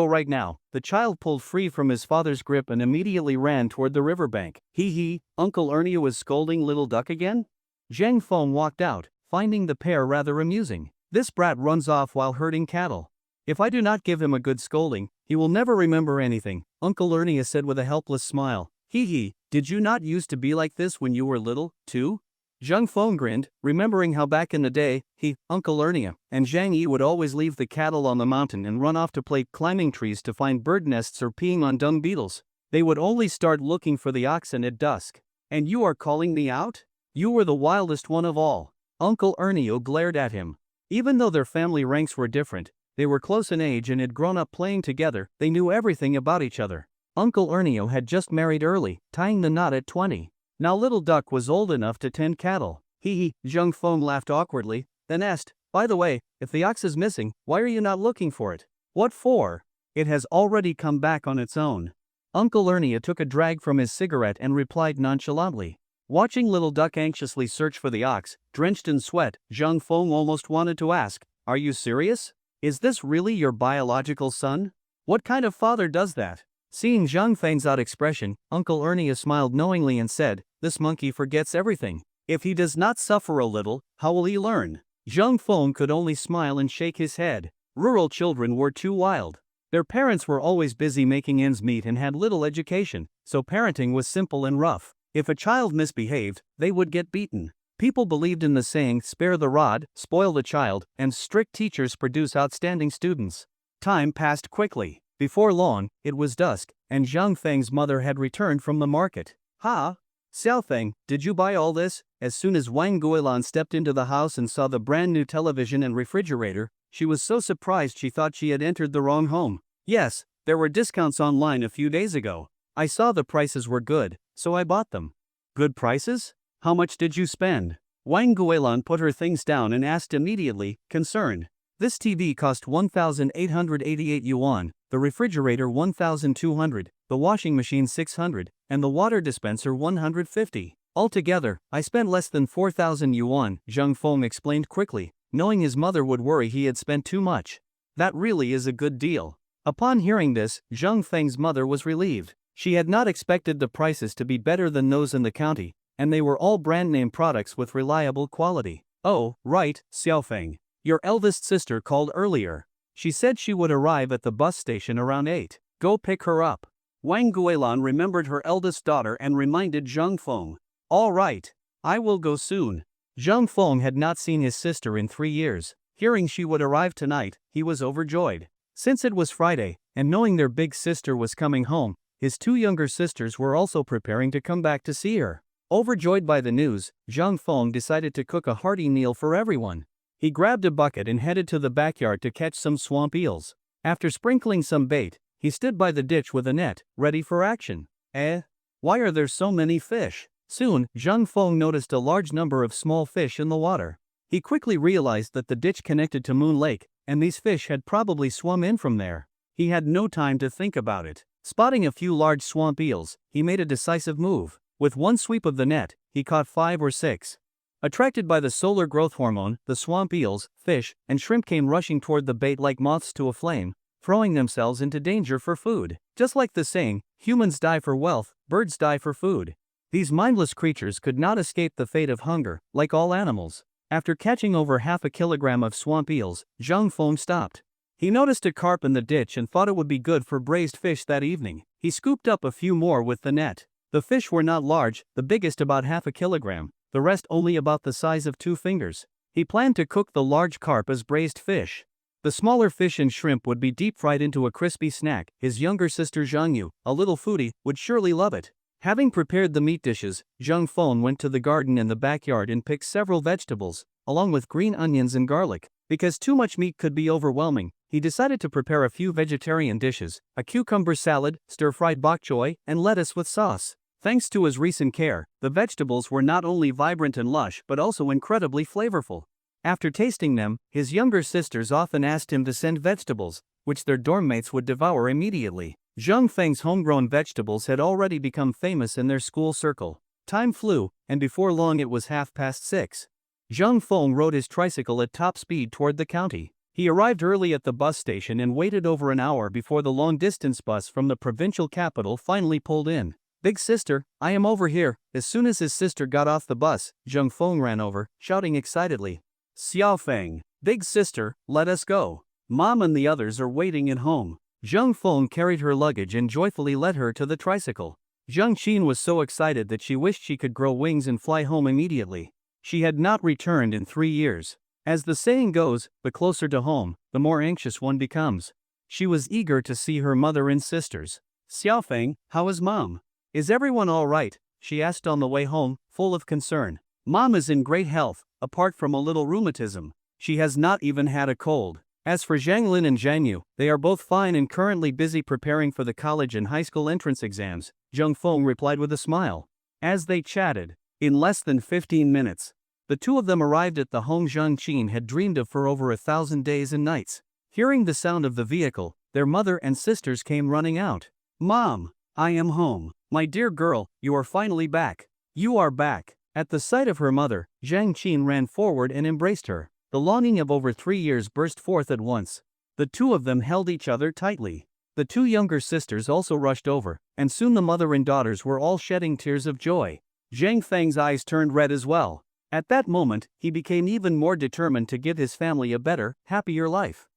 right now. The child pulled free from his father's grip and immediately ran toward the riverbank. Hee, Uncle Ernie was scolding Little Duck again? Zhang Feng walked out, finding the pair rather amusing. This brat runs off while herding cattle. If I do not give him a good scolding, he will never remember anything, Uncle Ernie said with a helpless smile. Hee, did you not used to be like this when you were little, too? Zhang Feng grinned, remembering how back in the day, Uncle Ernie, and Zhang Yi would always leave the cattle on the mountain and run off to play climbing trees to find bird nests or peeing on dung beetles. They would only start looking for the oxen at dusk. And you are calling me out? You were the wildest one of all. Uncle Ernie glared at him. Even though their family ranks were different, they were close in age and had grown up playing together. They knew everything about each other. Uncle Ernie had just married early, tying the knot at 20. Now Little Duck was old enough to tend cattle. Zhang Feng laughed awkwardly, then asked, by the way, if the ox is missing, why are you not looking for it? What for? It has already come back on its own. Uncle Ernie took a drag from his cigarette and replied nonchalantly. Watching little duck anxiously search for the ox, drenched in sweat, Zhang Feng almost wanted to ask, "Are you serious? Is this really your biological son? What kind of father does that?" Seeing Zhang Feng's odd expression, Uncle Ernie smiled knowingly and said, "This monkey forgets everything. If he does not suffer a little, how will he learn?" Zhang Feng could only smile and shake his head. Rural children were too wild. Their parents were always busy making ends meet and had little education, so parenting was simple and rough. If a child misbehaved, they would get beaten. People believed in the saying, "Spare the rod, spoil the child," and strict teachers produce outstanding students. Time passed quickly. Before long, it was dusk, and Zhang Feng's mother had returned from the market. "Ha! Xiaofeng, did you buy all this?" As soon as Wang Guilan stepped into the house and saw the brand new television and refrigerator, she was so surprised she thought she had entered the wrong home. "Yes, there were discounts online a few days ago. I saw the prices were good, so I bought them." "Good prices? How much did you spend?" Wang Guilan put her things down and asked immediately, concerned. "This TV cost 1,888 yuan, the refrigerator 1,200, the washing machine 600, and the water dispenser 150. Altogether, I spent less than 4,000 yuan, Zhang Feng explained quickly, knowing his mother would worry he had spent too much. "That really is a good deal." Upon hearing this, Zhang Feng's mother was relieved. She had not expected the prices to be better than those in the county, and they were all brand-name products with reliable quality. "Oh, right, Xiaofeng. Your eldest sister called earlier. She said she would arrive at the bus station around 8. Go pick her up." Wang Guilan remembered her eldest daughter and reminded Zhang Feng. "All right. I will go soon." Zhang Feng had not seen his sister in 3 years. Hearing she would arrive tonight, he was overjoyed. Since it was Friday, and knowing their big sister was coming home, his 2 younger sisters were also preparing to come back to see her. Overjoyed by the news, Zhang Feng decided to cook a hearty meal for everyone. He grabbed a bucket and headed to the backyard to catch some swamp eels. After sprinkling some bait, he stood by the ditch with a net, ready for action. Why are there so many fish? Soon, Zhang Feng noticed a large number of small fish in the water. He quickly realized that the ditch connected to Moon Lake, and these fish had probably swum in from there. He had no time to think about it. Spotting a few large swamp eels, he made a decisive move. With one sweep of the net, he caught 5 or 6. Attracted by the solar growth hormone, the swamp eels, fish, and shrimp came rushing toward the bait like moths to a flame, throwing themselves into danger for food. Just like the saying, "Humans die for wealth, birds die for food." These mindless creatures could not escape the fate of hunger, like all animals. After catching over half a kilogram of swamp eels, Zhang Feng stopped. He noticed a carp in the ditch and thought it would be good for braised fish that evening. He scooped up a few more with the net. The fish were not large, the biggest about half a kilogram, the rest only about the size of 2 fingers. He planned to cook the large carp as braised fish. The smaller fish and shrimp would be deep-fried into a crispy snack. His younger sister Zhang Yu, a little foodie, would surely love it. Having prepared the meat dishes, Zhang Feng went to the garden in the backyard and picked several vegetables, along with green onions and garlic. Because too much meat could be overwhelming, he decided to prepare a few vegetarian dishes, a cucumber salad, stir-fried bok choy, and lettuce with sauce. Thanks to his recent care, the vegetables were not only vibrant and lush but also incredibly flavorful. After tasting them, his younger sisters often asked him to send vegetables, which their dorm mates would devour immediately. Zhang Feng's homegrown vegetables had already become famous in their school circle. Time flew, and before long it was 6:30. Zhang Feng rode his tricycle at top speed toward the county. He arrived early at the bus station and waited over an hour before the long-distance bus from the provincial capital finally pulled in. "Big sister, I am over here." As soon as his sister got off the bus, Zhang Feng ran over, shouting excitedly, "Xiaofeng, big sister, let us go. Mom and the others are waiting at home." Zhang Feng carried her luggage and joyfully led her to the tricycle. Zhang Qin was so excited that she wished she could grow wings and fly home immediately. She had not returned in 3 years. As the saying goes, the closer to home, the more anxious one becomes. She was eager to see her mother and sisters. "Xiaofeng, how is Mom? Is everyone all right?" she asked on the way home, full of concern. "Mom is in great health, apart from a little rheumatism. She has not even had a cold." As for Zhang Lin and Zhang Yu, they are both fine and currently busy preparing for the college and high school entrance exams, Zhang Feng replied with a smile. As they chatted, in less than 15 minutes, the two of them arrived at the home Zhang Qin had dreamed of for over 1,000 days and nights. Hearing the sound of the vehicle, their mother and sisters came running out. "Mom, I am home. My dear girl, you are finally back. You are back. At the sight of her mother, Zhang Qin ran forward and embraced her. The longing of over 3 years burst forth at once. The two of them held each other tightly. The two younger sisters also rushed over, and soon the mother and daughters were all shedding tears of joy. Zhang Feng's eyes turned red as well. At that moment, he became even more determined to give his family a better, happier life.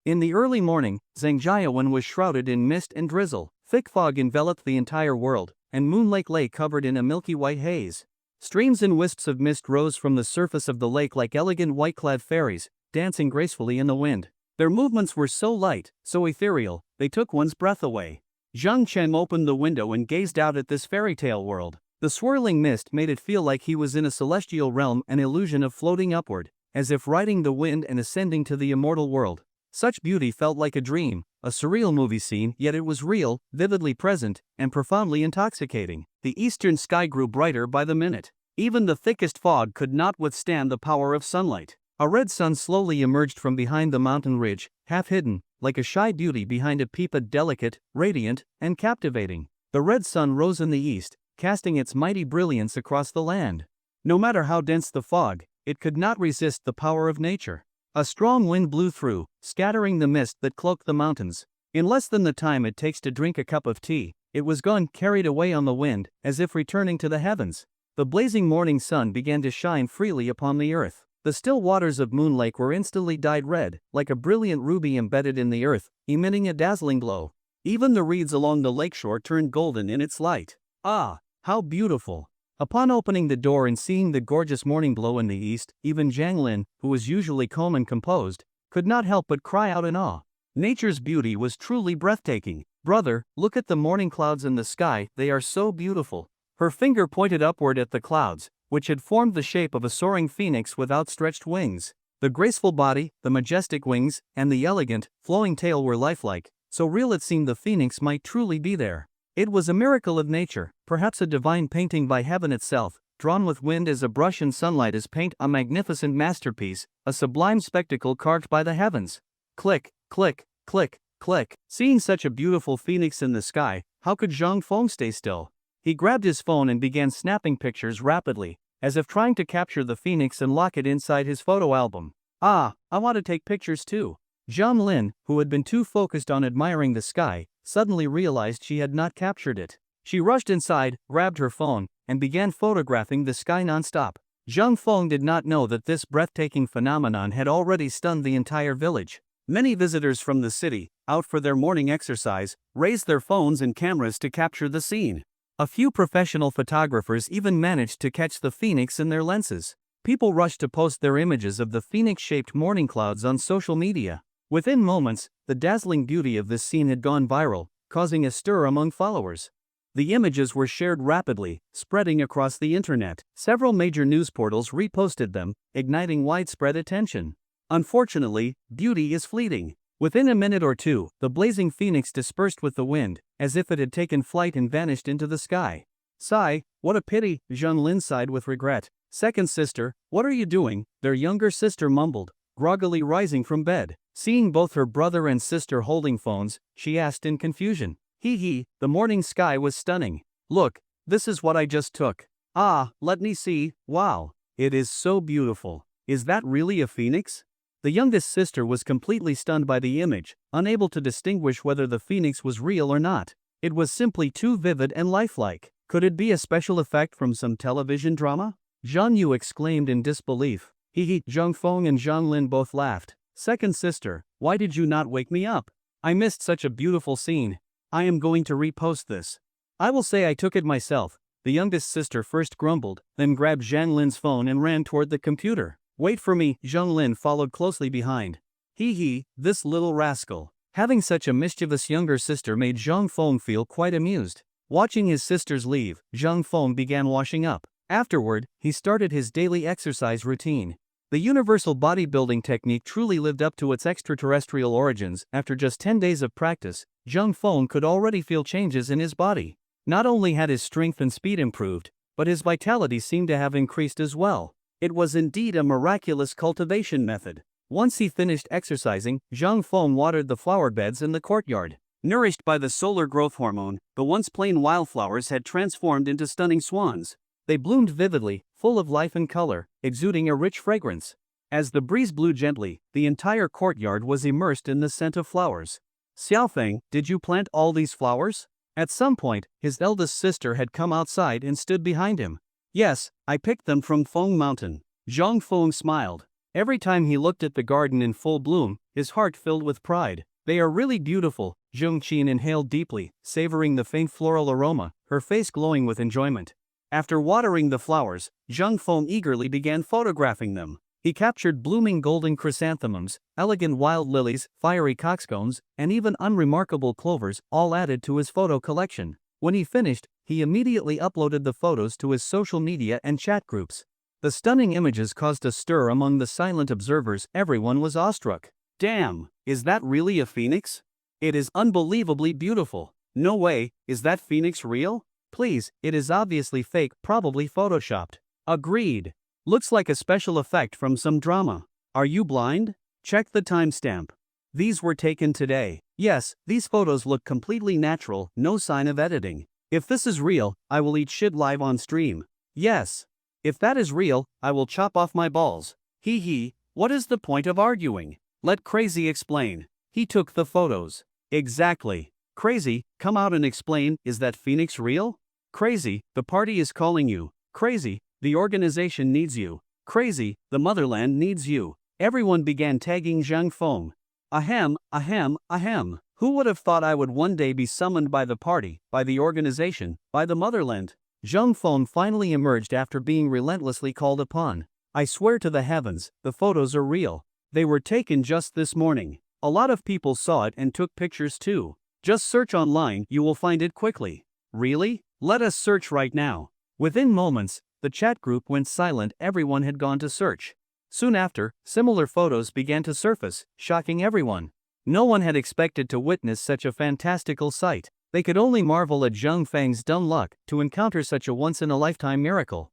In the early morning, Zhangjiawen was shrouded in mist and drizzle. Thick fog enveloped the entire world, and Moon Lake lay covered in a milky white haze. Streams and wisps of mist rose from the surface of the lake like elegant white-clad fairies, dancing gracefully in the wind. Their movements were so light, so ethereal, they took one's breath away. Zhang Chen opened the window and gazed out at this fairy tale world. The swirling mist made it feel like he was in a celestial realm, an illusion of floating upward, as if riding the wind and ascending to the immortal world. Such beauty felt like a dream, a surreal movie scene, yet it was real, vividly present, and profoundly intoxicating. The eastern sky grew brighter by the minute. Even the thickest fog could not withstand the power of sunlight. A red sun slowly emerged from behind the mountain ridge, half hidden, like a shy beauty behind a peeped, delicate, radiant, and captivating. The red sun rose in the east, casting its mighty brilliance across the land. No matter how dense the fog, it could not resist the power of nature. A strong wind blew through, scattering the mist that cloaked the mountains. In less than the time it takes to drink a cup of tea, it was gone, carried away on the wind, as if returning to the heavens. The blazing morning sun began to shine freely upon the earth. The still waters of Moon Lake were instantly dyed red, like a brilliant ruby embedded in the earth, emitting a dazzling glow. Even the reeds along the lakeshore turned golden in its light. Ah, how beautiful! Upon opening the door and seeing the gorgeous morning glow in the east, even Zhang Lin, who was usually calm and composed, could not help but cry out in awe. Nature's beauty was truly breathtaking. Brother, look at the morning clouds in the sky, they are so beautiful. Her finger pointed upward at the clouds, which had formed the shape of a soaring phoenix with outstretched wings. The graceful body, the majestic wings, and the elegant, flowing tail were lifelike, so real it seemed the phoenix might truly be there. It was a miracle of nature, perhaps a divine painting by heaven itself, drawn with wind as a brush and sunlight as paint, a magnificent masterpiece, a sublime spectacle carved by the heavens. Click, click, click, click. Seeing such a beautiful phoenix in the sky, how could Zhang Feng stay still? He grabbed his phone and began snapping pictures rapidly, as if trying to capture the phoenix and lock it inside his photo album. Ah, I want to take pictures too. Zhang Lin, who had been too focused on admiring the sky, suddenly realized she had not captured it. She rushed inside, grabbed her phone, and began photographing the sky non-stop. Zhang Feng did not know that this breathtaking phenomenon had already stunned the entire village. Many visitors from the city, out for their morning exercise, raised their phones and cameras to capture the scene. A few professional photographers even managed to catch the phoenix in their lenses. People rushed to post their images of the phoenix-shaped morning clouds on social media. Within moments, the dazzling beauty of this scene had gone viral, causing a stir among followers. The images were shared rapidly, spreading across the internet. Several major news portals reposted them, igniting widespread attention. Unfortunately, beauty is fleeting. Within a minute or two, the blazing phoenix dispersed with the wind, as if it had taken flight and vanished into the sky. Sigh, what a pity, Zhang Lin sighed with regret. Second sister, what are you doing? Their younger sister mumbled, groggily rising from bed. Seeing both her brother and sister holding phones, she asked in confusion. Hee, the morning sky was stunning. Look, this is what I just took. Ah, let me see, wow. It is so beautiful. Is that really a phoenix? The youngest sister was completely stunned by the image, unable to distinguish whether the phoenix was real or not. It was simply too vivid and lifelike. Could it be a special effect from some television drama? Zhang Yu exclaimed in disbelief. Zhang Feng and Zhang Lin both laughed. Second sister, why did you not wake me up? I missed such a beautiful scene. I am going to repost this. I will say I took it myself. The youngest sister first grumbled, then grabbed Zhang Lin's phone and ran toward the computer. Wait for me, Zhang Lin followed closely behind. This little rascal. Having such a mischievous younger sister made Zhang Feng feel quite amused. Watching his sisters leave, Zhang Feng began washing up. Afterward, he started his daily exercise routine. The universal bodybuilding technique truly lived up to its extraterrestrial origins. After just 10 days of practice, Zhang Feng could already feel changes in his body. Not only had his strength and speed improved, but his vitality seemed to have increased as well. It was indeed a miraculous cultivation method. Once he finished exercising, Zhang Feng watered the flower beds in the courtyard. Nourished by the solar growth hormone, the once plain wildflowers had transformed into stunning swans. They bloomed vividly, full of life and color, exuding a rich fragrance. As the breeze blew gently, the entire courtyard was immersed in the scent of flowers. Xiaofeng, did you plant all these flowers? At some point, his eldest sister had come outside and stood behind him. Yes, I picked them from Feng Mountain. Zhang Feng smiled. Every time he looked at the garden in full bloom, his heart filled with pride. They are really beautiful. Zheng Qin inhaled deeply, savoring the faint floral aroma, her face glowing with enjoyment. After watering the flowers, Zhang Feng eagerly began photographing them. He captured blooming golden chrysanthemums, elegant wild lilies, fiery coxcombs, and even unremarkable clovers, all added to his photo collection. When he finished, he immediately uploaded the photos to his social media and chat groups. The stunning images caused a stir among the silent observers. Everyone was awestruck. Damn, is that really a phoenix? It is unbelievably beautiful. No way, is that phoenix real? Please, it is obviously fake, probably photoshopped. Agreed. Looks like a special effect from some drama. Are you blind? Check the timestamp. These were taken today. Yes, these photos look completely natural, no sign of editing. If this is real, I will eat shit live on stream. Yes. If that is real, I will chop off my balls. Hee hee, what is the point of arguing? Let Crazy explain. He took the photos. Exactly. Crazy, come out and explain, is that phoenix real? Crazy, the party is calling you. Crazy, the organization needs you. Crazy, the motherland needs you. Everyone began tagging Zhang Feng. Ahem, ahem, ahem. Who would have thought I would one day be summoned by the party, by the organization, by the motherland? Zhang Feng finally emerged after being relentlessly called upon. I swear to the heavens, the photos are real. They were taken just this morning. A lot of people saw it and took pictures too. Just search online, you will find it quickly. Really? Let us search right now. Within moments, the chat group went silent. Everyone had gone to search. Soon after, similar photos began to surface, shocking everyone. No one had expected to witness such a fantastical sight. They could only marvel at Zhang Feng's dumb luck to encounter such a once-in-a-lifetime miracle.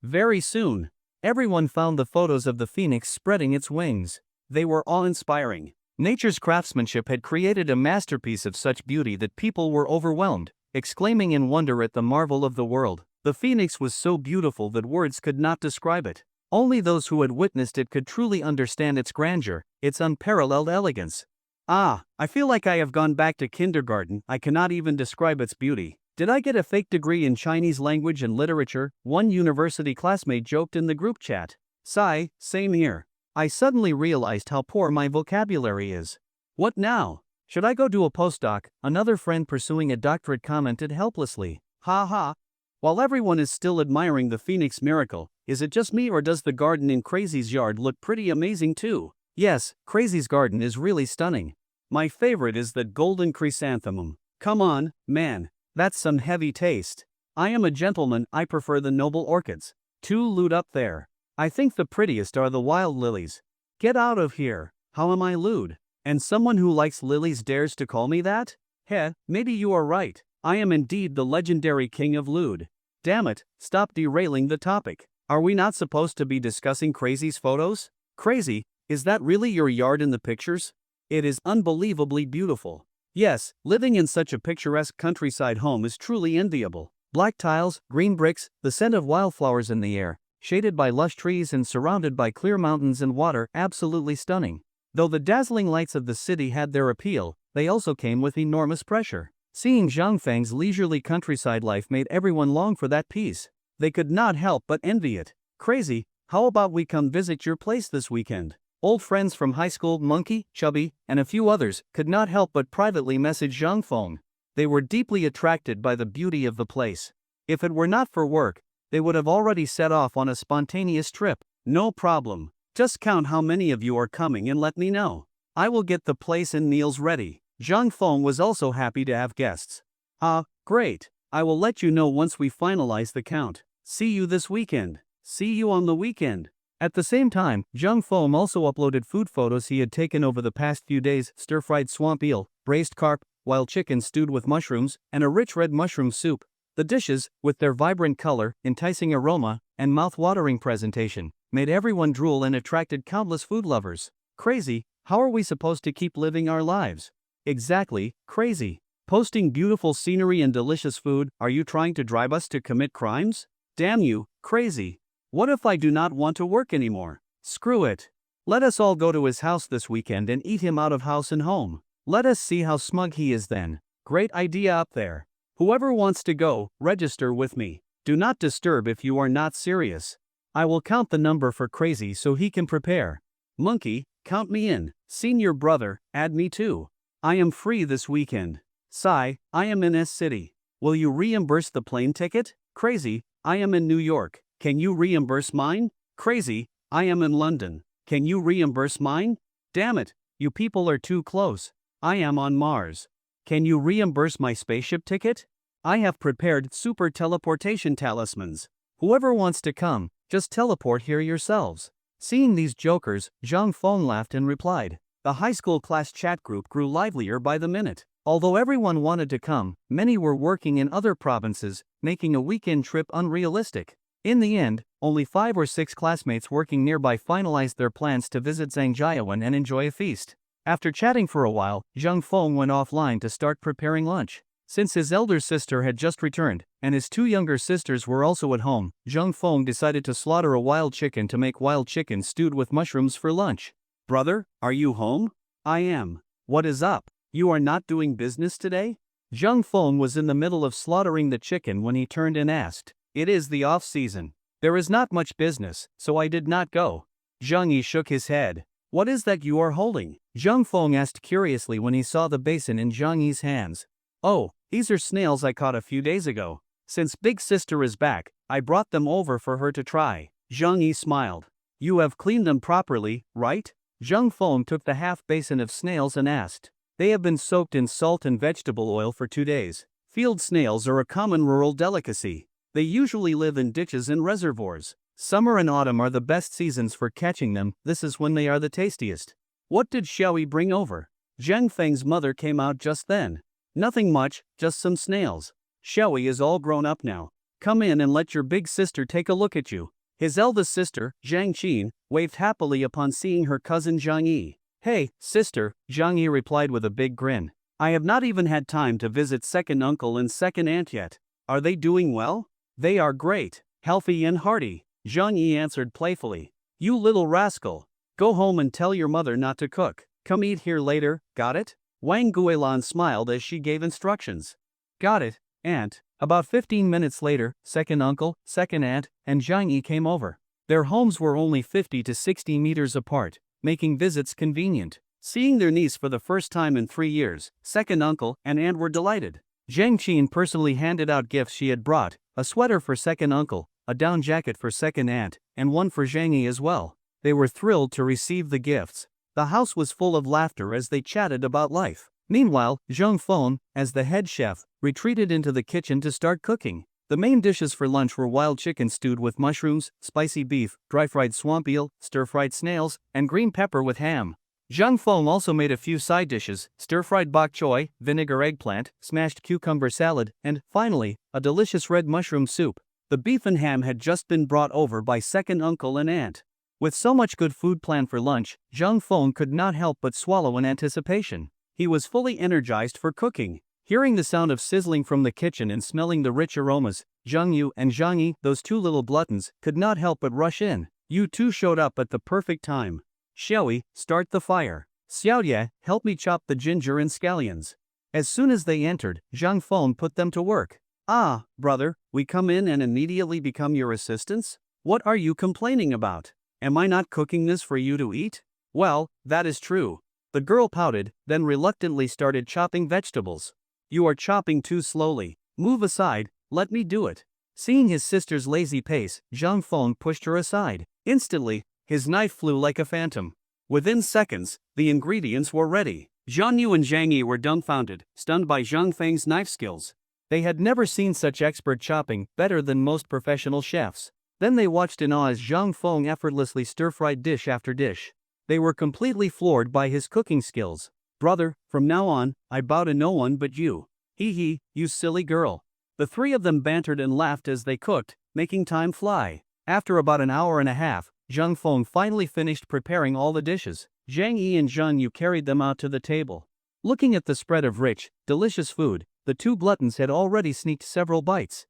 Very soon, everyone found the photos of the phoenix spreading its wings. They were awe-inspiring. Nature's craftsmanship had created a masterpiece of such beauty that people were overwhelmed, exclaiming in wonder at the marvel of the world. The phoenix was so beautiful that words could not describe it. Only those who had witnessed it could truly understand its grandeur, its unparalleled elegance. Ah, I feel like I have gone back to kindergarten. I cannot even describe its beauty. Did I get a fake degree in Chinese language and literature? One university classmate joked in the group chat. Sigh, same here. I suddenly realized how poor my vocabulary is. What now? Should I go do a postdoc? Another friend pursuing a doctorate commented helplessly. Ha ha. While everyone is still admiring the phoenix miracle, is it just me or does the garden in Crazy's yard look pretty amazing too? Yes, Crazy's garden is really stunning. My favorite is that golden chrysanthemum. Come on, man, that's some heavy taste. I am a gentleman, I prefer the noble orchids. Too lewd up there. I think the prettiest are the wild lilies. Get out of here. How am I lewd? And someone who likes lilies dares to call me that? Heh, maybe you are right. I am indeed the legendary king of lewd. Damn it, stop derailing the topic. Are we not supposed to be discussing Crazy's photos? Crazy, is that really your yard in the pictures? It is unbelievably beautiful. Yes, living in such a picturesque countryside home is truly enviable. Black tiles, green bricks, the scent of wildflowers in the air, shaded by lush trees and surrounded by clear mountains and water, absolutely stunning. Though the dazzling lights of the city had their appeal, they also came with enormous pressure. Seeing Zhang Feng's leisurely countryside life made everyone long for that peace. They could not help but envy it. Crazy, how about we come visit your place this weekend? Old friends from high school, Monkey, Chubby, and a few others, could not help but privately message Zhang Feng. They were deeply attracted by the beauty of the place. If it were not for work, they would have already set off on a spontaneous trip. No problem. Just count how many of you are coming and let me know. I will get the place and meals ready. Zhang Feng was also happy to have guests. Ah, great. I will let you know once we finalize the count. See you this weekend. See you on the weekend. At the same time, Zhang Feng also uploaded food photos he had taken over the past few days: stir-fried swamp eel, braised carp, wild chicken stewed with mushrooms, and a rich red mushroom soup. The dishes, with their vibrant color, enticing aroma, and mouth-watering presentation, made everyone drool and attracted countless food lovers. Crazy, how are we supposed to keep living our lives? Exactly, crazy. Posting beautiful scenery and delicious food, are you trying to drive us to commit crimes? Damn you, crazy. What if I do not want to work anymore? Screw it. Let us all go to his house this weekend and eat him out of house and home. Let us see how smug he is then. Great idea up there. Whoever wants to go, register with me. Do not disturb if you are not serious. I will count the number for crazy so he can prepare. Monkey, count me in. Senior brother, add me too. I am free this weekend. Sigh, I am in S City. Will you reimburse the plane ticket? Crazy, I am in New York. Can you reimburse mine? Crazy, I am in London. Can you reimburse mine? Damn it, you people are too close. I am on Mars. Can you reimburse my spaceship ticket? I have prepared super teleportation talismans. Whoever wants to come, just teleport here yourselves. Seeing these jokers, Zhang Feng laughed and replied. The high school class chat group grew livelier by the minute. Although everyone wanted to come, many were working in other provinces, making a weekend trip unrealistic. In the end, only 5 or 6 classmates working nearby finalized their plans to visit Zhangjiawan and enjoy a feast. After chatting for a while, Zhang Feng went offline to start preparing lunch. Since his elder sister had just returned, and his 2 younger sisters were also at home, Zhang Feng decided to slaughter a wild chicken to make wild chicken stewed with mushrooms for lunch. Brother, are you home? I am. What is up? You are not doing business today? Zhang Feng was in the middle of slaughtering the chicken when he turned and asked. It is the off-season. There is not much business, so I did not go. Zhang Yi shook his head. What is that you are holding? Zhang Feng asked curiously when he saw the basin in Zhang Yi's hands. Oh, these are snails I caught a few days ago. Since big sister is back, I brought them over for her to try. Zhang Yi smiled. You have cleaned them properly, right? Zhang Feng took the half basin of snails and asked. They have been soaked in salt and vegetable oil for 2 days. Field snails are a common rural delicacy. They usually live in ditches and reservoirs. Summer and autumn are the best seasons for catching them. This is when they are the tastiest. What did Xiaoyi bring over? Zhang Feng's mother came out just then. Nothing much, just some snails. Xiaoyi is all grown up now. Come in and let your big sister take a look at you. His eldest sister, Zhang Qin, waved happily upon seeing her cousin Zhang Yi. Hey, sister, Zhang Yi replied with a big grin. I have not even had time to visit second uncle and second aunt yet. Are they doing well? They are great, healthy and hearty, Zhang Yi answered playfully. You little rascal. Go home and tell your mother not to cook. Come eat here later, got it? Wang Guilan smiled as she gave instructions. Got it, aunt. About 15 minutes later, second uncle, second aunt, and Zhang Yi came over. Their homes were only 50 to 60 meters apart, making visits convenient. Seeing their niece for the first time in 3 years, second uncle and aunt were delighted. Zhang Qin personally handed out gifts she had brought, a sweater for second uncle, a down jacket for second aunt, and one for Zhang Yi as well. They were thrilled to receive the gifts. The house was full of laughter as they chatted about life. Meanwhile, Zhang Feng, as the head chef, retreated into the kitchen to start cooking. The main dishes for lunch were wild chicken stewed with mushrooms, spicy beef, dry-fried swamp eel, stir-fried snails, and green pepper with ham. Zhang Feng also made a few side dishes, stir-fried bok choy, vinegar eggplant, smashed cucumber salad, and, finally, a delicious red mushroom soup. The beef and ham had just been brought over by second uncle and aunt. With so much good food planned for lunch, Zhang Feng could not help but swallow in anticipation. He was fully energized for cooking. Hearing the sound of sizzling from the kitchen and smelling the rich aromas, Zhang Yu and Zhang Yi, those 2 little gluttons, could not help but rush in. You 2 showed up at the perfect time. Xiaoyi, start the fire. Xiaoye, help me chop the ginger and scallions. As soon as they entered, Zhang Feng put them to work. Ah, brother, we come in and immediately become your assistants? What are you complaining about? Am I not cooking this for you to eat? Well, that is true. The girl pouted, then reluctantly started chopping vegetables. You are chopping too slowly. Move aside, let me do it. Seeing his sister's lazy pace, Zhang Feng pushed her aside. Instantly, his knife flew like a phantom. Within seconds, the ingredients were ready. Zhang Yu and Zhang Yi were dumbfounded, stunned by Zhang Feng's knife skills. They had never seen such expert chopping, better than most professional chefs. Then they watched in awe as Zhang Feng effortlessly stir-fried dish after dish. They were completely floored by his cooking skills. Brother, from now on, I bow to no one but you. Hee hee, you silly girl. The 3 of them bantered and laughed as they cooked, making time fly. After about an hour and a half, Zhang Feng finally finished preparing all the dishes. Zhang Yi and Zhang Yu carried them out to the table. Looking at the spread of rich, delicious food, the two gluttons had already sneaked several bites.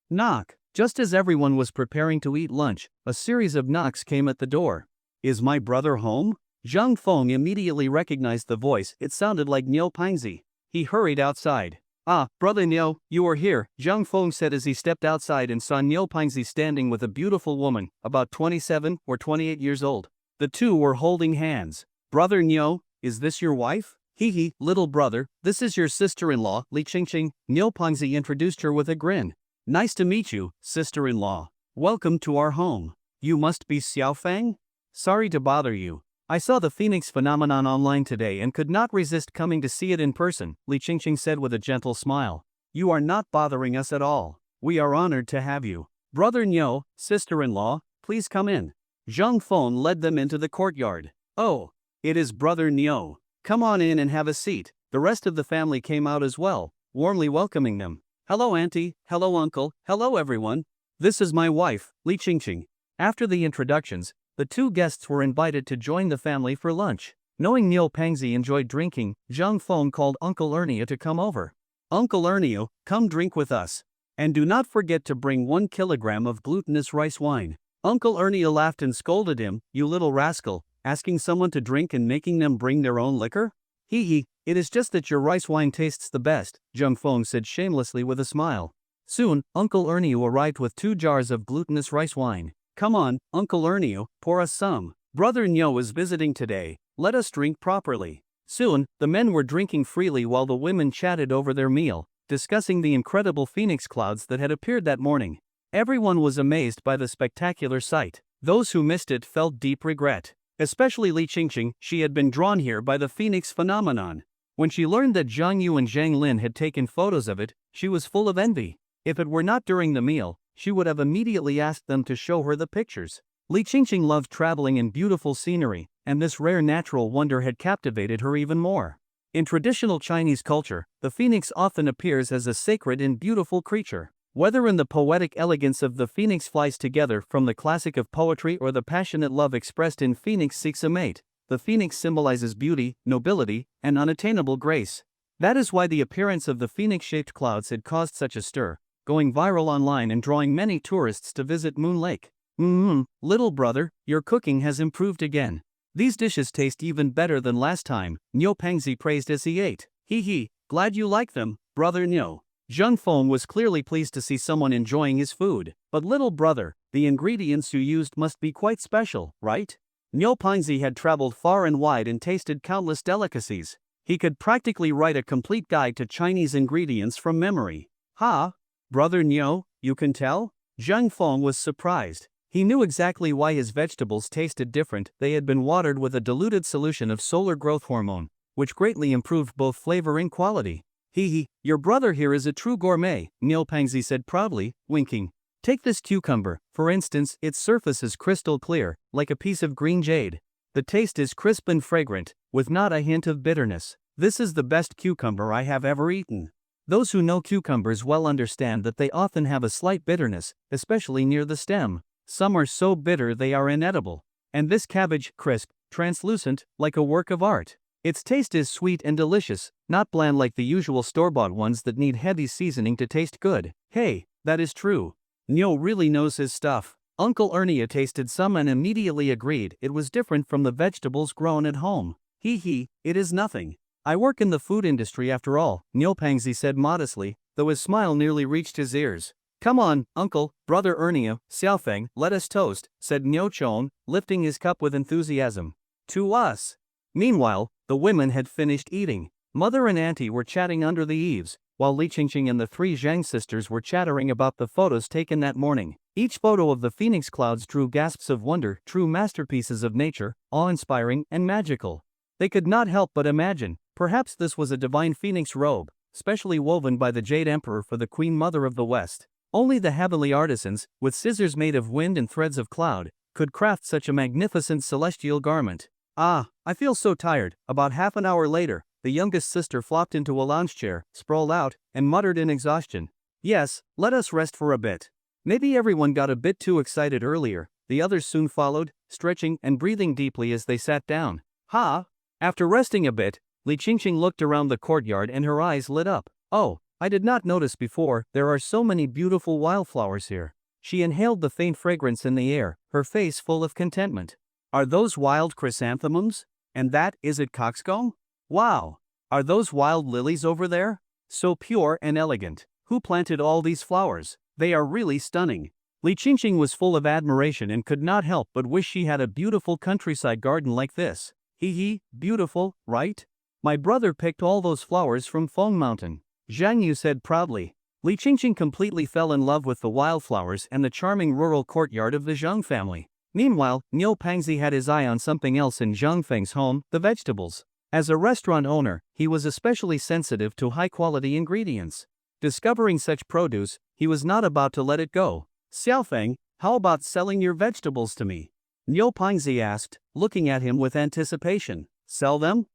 Knock. Just as everyone was preparing to eat lunch, a series of knocks came at the door. Is my brother home? Zhang Feng immediately recognized the voice. It sounded like Niu Pangzi. He hurried outside. Ah, brother Niu, you are here, Zhang Feng said as he stepped outside and saw Niu Pangzi standing with a beautiful woman, about 27 or 28 years old. The two were holding hands. Brother Niu, is this your wife? Hee, little brother, this is your sister-in-law, Li Qingqing, Niu Pangzi introduced her with a grin. Nice to meet you, sister-in-law. Welcome to our home. You must be Xiaofang? Sorry to bother you. I saw the Phoenix phenomenon online today and could not resist coming to see it in person, Li Qingqing said with a gentle smile. You are not bothering us at all. We are honored to have you. Brother Niu, sister-in-law, please come in. Zhang Feng led them into the courtyard. Oh, it is brother Niu. Come on in and have a seat. The rest of the family came out as well, warmly welcoming them. Hello auntie, hello uncle, hello everyone. This is my wife, Li Qingqing. After the introductions, the two guests were invited to join the family for lunch. Knowing Niu Pangzi enjoyed drinking, Zhang Feng called Uncle Ernie to come over. Uncle Ernie, come drink with us. And do not forget to bring 1 kilogram of glutinous rice wine. Uncle Ernie laughed and scolded him, you little rascal, asking someone to drink and making them bring their own liquor? Hee, it is just that your rice wine tastes the best, Zhang Feng said shamelessly with a smile. Soon, Uncle Ernie arrived with 2 jars of glutinous rice wine. Come on, Uncle Ernie, pour us some. Brother Niu is visiting today, let us drink properly. Soon, the men were drinking freely while the women chatted over their meal, discussing the incredible phoenix clouds that had appeared that morning. Everyone was amazed by the spectacular sight. Those who missed it felt deep regret. Especially Li Qingqing, she had been drawn here by the phoenix phenomenon. When she learned that Zhang Yu and Zhang Lin had taken photos of it, she was full of envy. If it were not during the meal, she would have immediately asked them to show her the pictures. Li Qingqing loved traveling in beautiful scenery, and this rare natural wonder had captivated her even more. In traditional Chinese culture, the phoenix often appears as a sacred and beautiful creature. Whether in the poetic elegance of the phoenix flies together from the classic of poetry or the passionate love expressed in Phoenix Seeks a Mate, the phoenix symbolizes beauty, nobility, and unattainable grace. That is why the appearance of the phoenix-shaped clouds had caused such a stir, going viral online and drawing many tourists to visit Moon Lake. Little brother, your cooking has improved again. These dishes taste even better than last time, Niu Pangzi praised as he ate. Hee, glad you like them, brother Niu. Zhang Feng was clearly pleased to see someone enjoying his food. But little brother, the ingredients you used must be quite special, right? Niu Pangzi had traveled far and wide and tasted countless delicacies. He could practically write a complete guide to Chinese ingredients from memory. Ha! Brother Niu, you can tell? Zhang Feng was surprised. He knew exactly why his vegetables tasted different. They had been watered with a diluted solution of solar growth hormone, which greatly improved both flavor and quality. Hee, your brother here is a true gourmet, Niu Pangzi said proudly, winking. Take this cucumber, for instance, its surface is crystal clear, like a piece of green jade. The taste is crisp and fragrant, with not a hint of bitterness. This is the best cucumber I have ever eaten. Those who know cucumbers well understand that they often have a slight bitterness, especially near the stem. Some are so bitter they are inedible. And this cabbage, crisp, translucent, like a work of art. Its taste is sweet and delicious, not bland like the usual store-bought ones that need heavy seasoning to taste good. Hey, that is true. Niu really knows his stuff. Uncle Ernie tasted some and immediately agreed it was different from the vegetables grown at home. Hee, it is nothing. I work in the food industry after all, Niu Pangzi said modestly, though his smile nearly reached his ears. Come on, uncle, brother Ernie, Xiaofeng, let us toast, said Niu Chong, lifting his cup with enthusiasm. To us. Meanwhile, the women had finished eating. Mother and auntie were chatting under the eaves, while Li Qingqing and the 3 Zhang sisters were chattering about the photos taken that morning. Each photo of the phoenix clouds drew gasps of wonder, true masterpieces of nature, awe-inspiring and magical. They could not help but imagine, perhaps this was a divine phoenix robe, specially woven by the Jade Emperor for the Queen Mother of the West. Only the heavenly artisans, with scissors made of wind and threads of cloud, could craft such a magnificent celestial garment. Ah, I feel so tired. About half an hour later, the youngest sister flopped into a lounge chair, sprawled out, and muttered in exhaustion. Yes, let us rest for a bit. Maybe everyone got a bit too excited earlier. The others soon followed, stretching and breathing deeply as they sat down. Ha! After resting a bit, Li Qingqing looked around the courtyard and her eyes lit up. Oh, I did not notice before, there are so many beautiful wildflowers here. She inhaled the faint fragrance in the air, her face full of contentment. Are those wild chrysanthemums? And that, is it coxcomb? Wow! Are those wild lilies over there? So pure and elegant. Who planted all these flowers? They are really stunning. Li Qingqing was full of admiration and could not help but wish she had a beautiful countryside garden like this. Hee, beautiful, right? My brother picked all those flowers from Feng Mountain, Zhang Yu said proudly. Li Qingqing completely fell in love with the wildflowers and the charming rural courtyard of the Zhang family. Meanwhile, Niu Pangzi had his eye on something else in Zhang Feng's home, the vegetables. As a restaurant owner, he was especially sensitive to high-quality ingredients. Discovering such produce, he was not about to let it go. Xiaofeng, how about selling your vegetables to me? Niu Pangzi asked, looking at him with anticipation. Sell them?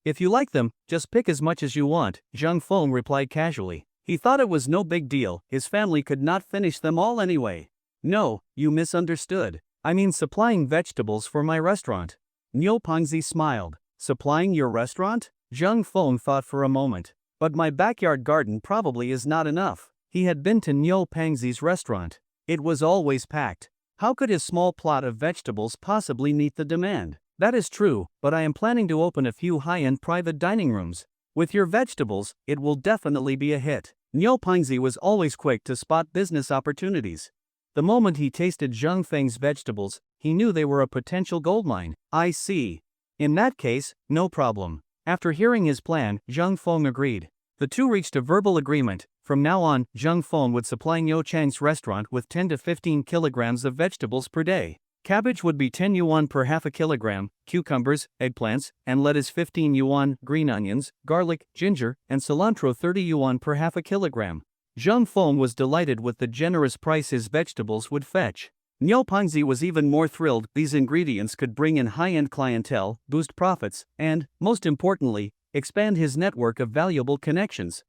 If you like them, just pick as much as you want, Zhang Feng replied casually. He thought it was no big deal, his family could not finish them all anyway. No, you misunderstood. I mean supplying vegetables for my restaurant. Niu Pangzi smiled. Supplying your restaurant? Zhang Feng thought for a moment. But my backyard garden probably is not enough. He had been to Niu Pangzi's restaurant. It was always packed. How could his small plot of vegetables possibly meet the demand? That is true, but I am planning to open a few high-end private dining rooms. With your vegetables, it will definitely be a hit. Niu Pangzi was always quick to spot business opportunities. The moment he tasted Zhang Feng's vegetables, he knew they were a potential goldmine. I see. In that case, no problem. After hearing his plan, Zhang Feng agreed. The two reached a verbal agreement. From now on, Zhang Feng would supply Niu Chang's restaurant with 10 to 15 kilograms of vegetables per day. Cabbage would be 10 yuan per half a kilogram, cucumbers, eggplants, and lettuce 15 yuan, green onions, garlic, ginger, and cilantro 30 yuan per half a kilogram. Zhang Feng was delighted with the generous price his vegetables would fetch. Niu Pangzi was even more thrilled. These ingredients could bring in high-end clientele, boost profits, and, most importantly, expand his network of valuable connections.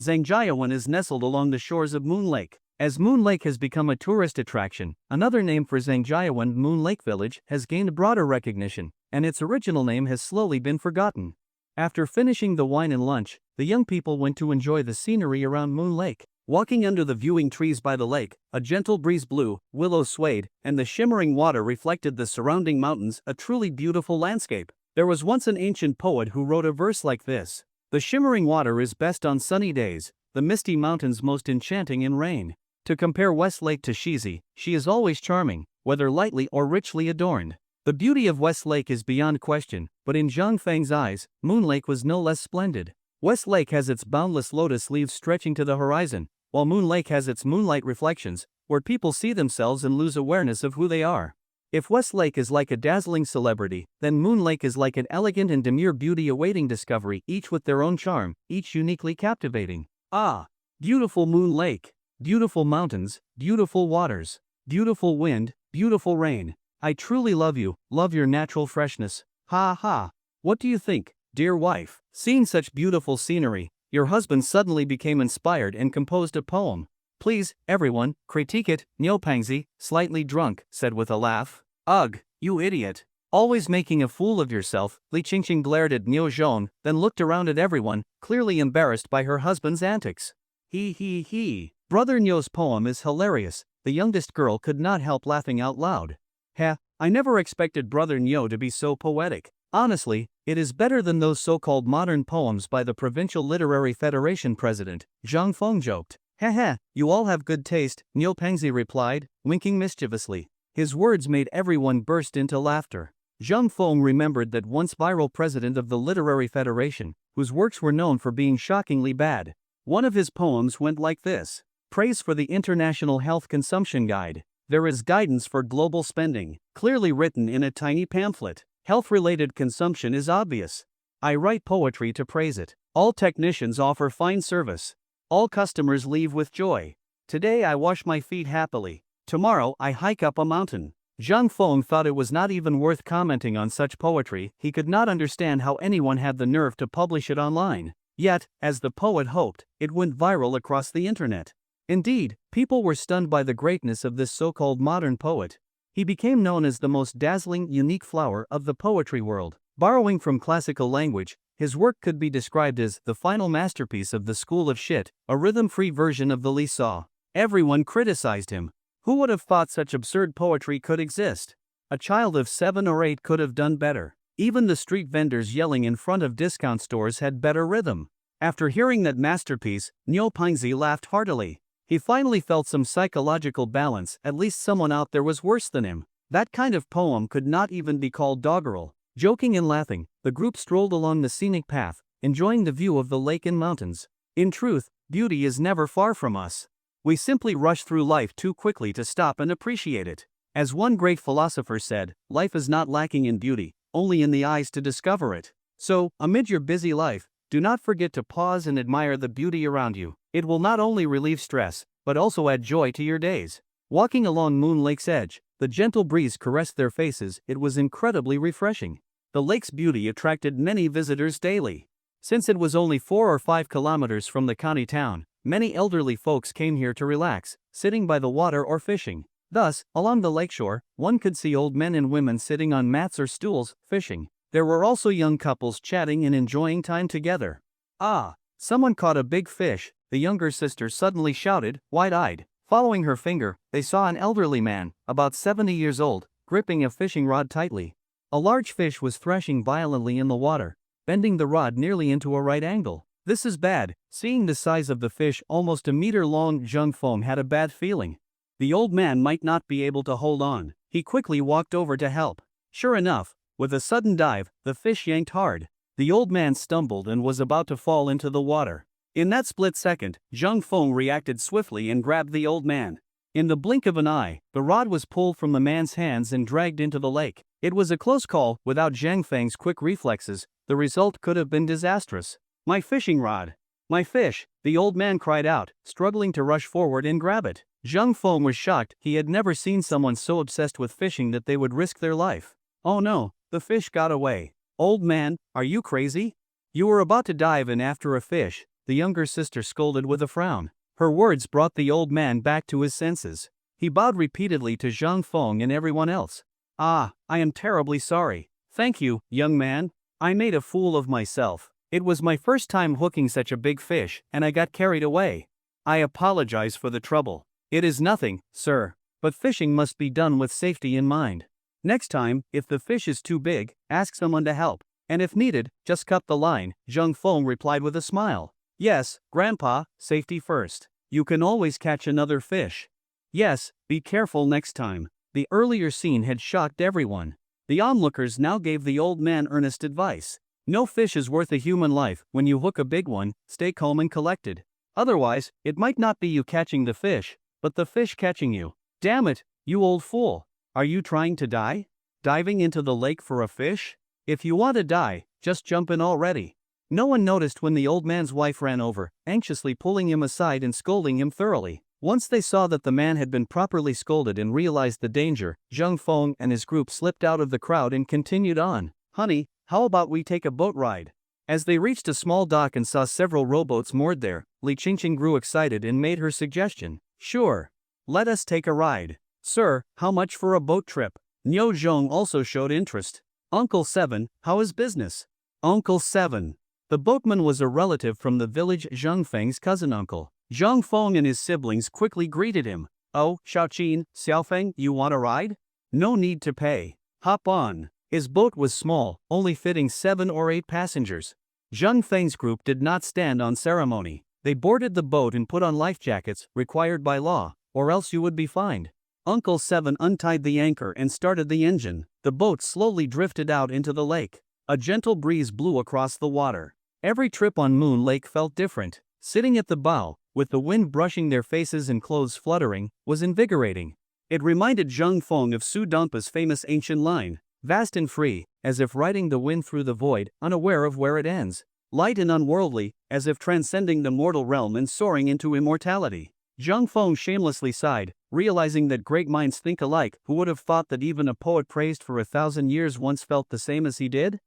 Zhangjiawan is nestled along the shores of Moon Lake. As Moon Lake has become a tourist attraction, another name for Zhangjiawan, Moon Lake Village, has gained broader recognition, and its original name has slowly been forgotten. After finishing the wine and lunch, the young people went to enjoy the scenery around Moon Lake. Walking under the viewing trees by the lake, a gentle breeze blew, willows swayed, and the shimmering water reflected the surrounding mountains, a truly beautiful landscape. There was once an ancient poet who wrote a verse like this. The shimmering water is best on sunny days, the misty mountains most enchanting in rain. To compare West Lake to Shizi, she is always charming, whether lightly or richly adorned. The beauty of West Lake is beyond question, but in Zhang Feng's eyes, Moon Lake was no less splendid. West Lake has its boundless lotus leaves stretching to the horizon, while Moon Lake has its moonlight reflections, where people see themselves and lose awareness of who they are. If West Lake is like a dazzling celebrity, then Moon Lake is like an elegant and demure beauty awaiting discovery, each with their own charm, each uniquely captivating. Ah! Beautiful Moon Lake! Beautiful mountains, beautiful waters, beautiful wind, beautiful rain. I truly love you, love your natural freshness. Ha ha! What do you think, dear wife? Seeing such beautiful scenery, your husband suddenly became inspired and composed a poem. Please, everyone, critique it, Niu Pangzi, slightly drunk, said with a laugh. Ugh, you idiot. Always making a fool of yourself, Li Qingqing glared at Niu Zhong, then looked around at everyone, clearly embarrassed by her husband's antics. He. Brother Niu's poem is hilarious, the youngest girl could not help laughing out loud. Heh, I never expected Brother Niu to be so poetic. Honestly, it is better than those so-called modern poems by the Provincial Literary Federation president, Zhang Feng joked. Heh, you all have good taste, Niu Pangzi replied, winking mischievously. His words made everyone burst into laughter. Zhang Feng remembered that once viral president of the Literary Federation, whose works were known for being shockingly bad. One of his poems went like this. Praise for the International Health Consumption Guide. There is guidance for global spending, clearly written in a tiny pamphlet. Health-related consumption is obvious. I write poetry to praise it. All technicians offer fine service. All customers leave with joy. Today I wash my feet happily. Tomorrow I hike up a mountain. Zhang Feng thought it was not even worth commenting on such poetry. He could not understand how anyone had the nerve to publish it online. Yet, as the poet hoped, it went viral across the internet. Indeed, people were stunned by the greatness of this so-called modern poet. He became known as the most dazzling, unique flower of the poetry world. Borrowing from classical language, his work could be described as the final masterpiece of the school of shit, a rhythm-free version of the Li Saw. Everyone criticized him. Who would have thought such absurd poetry could exist? A child of 7 or 8 could have done better. Even the street vendors yelling in front of discount stores had better rhythm. After hearing that masterpiece, Nyo Pingzi laughed heartily. He finally felt some psychological balance, at least someone out there was worse than him. That kind of poem could not even be called doggerel. Joking and laughing, the group strolled along the scenic path, enjoying the view of the lake and mountains. In truth, beauty is never far from us. We simply rush through life too quickly to stop and appreciate it. As one great philosopher said, life is not lacking in beauty, only in the eyes to discover it. So, amid your busy life, do not forget to pause and admire the beauty around you. It will not only relieve stress, but also add joy to your days. Walking along Moon Lake's edge, the gentle breeze caressed their faces. It was incredibly refreshing. The lake's beauty attracted many visitors daily. Since it was only 4 or 5 kilometers from the county town, many elderly folks came here to relax, sitting by the water or fishing. Thus, along the lakeshore, one could see old men and women sitting on mats or stools, fishing. There were also young couples chatting and enjoying time together. Ah! Someone caught a big fish, the younger sister suddenly shouted, wide-eyed. Following her finger, they saw an elderly man, about 70 years old, gripping a fishing rod tightly. A large fish was thrashing violently in the water, bending the rod nearly into a right angle. This is bad. Seeing the size of the fish, almost a meter long, Zheng Feng had a bad feeling. The old man might not be able to hold on. He quickly walked over to help. Sure enough, with a sudden dive, the fish yanked hard. The old man stumbled and was about to fall into the water. In that split second, Zheng Feng reacted swiftly and grabbed the old man. In the blink of an eye, the rod was pulled from the man's hands and dragged into the lake. It was a close call. Without Zheng Feng's quick reflexes, the result could have been disastrous. My fishing rod! My fish! The old man cried out, struggling to rush forward and grab it. Zheng Feng was shocked. He had never seen someone so obsessed with fishing that they would risk their life. Oh no, the fish got away. Old man, are you crazy? You were about to dive in after a fish, the younger sister scolded with a frown. Her words brought the old man back to his senses. He bowed repeatedly to Zheng Feng and everyone else. Ah, I am terribly sorry. Thank you, young man. I made a fool of myself. It was my first time hooking such a big fish, and I got carried away. I apologize for the trouble. It is nothing, sir, but fishing must be done with safety in mind. Next time, if the fish is too big, ask someone to help, and if needed, just cut the line, Zheng Feng replied with a smile. Yes, Grandpa, safety first. You can always catch another fish. Yes, be careful next time. The earlier scene had shocked everyone. The onlookers now gave the old man earnest advice. No fish is worth a human life. When you hook a big one, stay calm and collected. Otherwise, it might not be you catching the fish, but the fish catching you. Damn it, you old fool. Are you trying to die? Diving into the lake for a fish? If you want to die, just jump in already. No one noticed when the old man's wife ran over, anxiously pulling him aside and scolding him thoroughly. Once they saw that the man had been properly scolded and realized the danger, Zheng Feng and his group slipped out of the crowd and continued on. Honey, how about we take a boat ride? As they reached a small dock and saw several rowboats moored there, Li Qingqing grew excited and made her suggestion. Sure. Let us take a ride. Sir, how much for a boat trip? Niu Zhong also showed interest. Uncle 7, how is business? Uncle 7. The boatman was a relative from the village, Zheng Feng's cousin uncle. Zheng Feng and his siblings quickly greeted him. Oh, Xiaoqin, Xiaofeng, you want a ride? No need to pay. Hop on. His boat was small, only fitting 7 or 8 passengers. Zheng Feng's group did not stand on ceremony. They boarded the boat and put on life jackets, required by law, or else you would be fined. Uncle 7 untied the anchor and started the engine. The boat slowly drifted out into the lake. A gentle breeze blew across the water. Every trip on Moon Lake felt different. Sitting at the bow, with the wind brushing their faces and clothes fluttering, was invigorating. It reminded Zheng Feng of Su Donpa's famous ancient line, vast and free, as if riding the wind through the void, unaware of where it ends. Light and unworldly, as if transcending the mortal realm and soaring into immortality. Zheng Feng shamelessly sighed, realizing that great minds think alike. Who would have thought that even a poet praised for 1,000 years once felt the same as he did?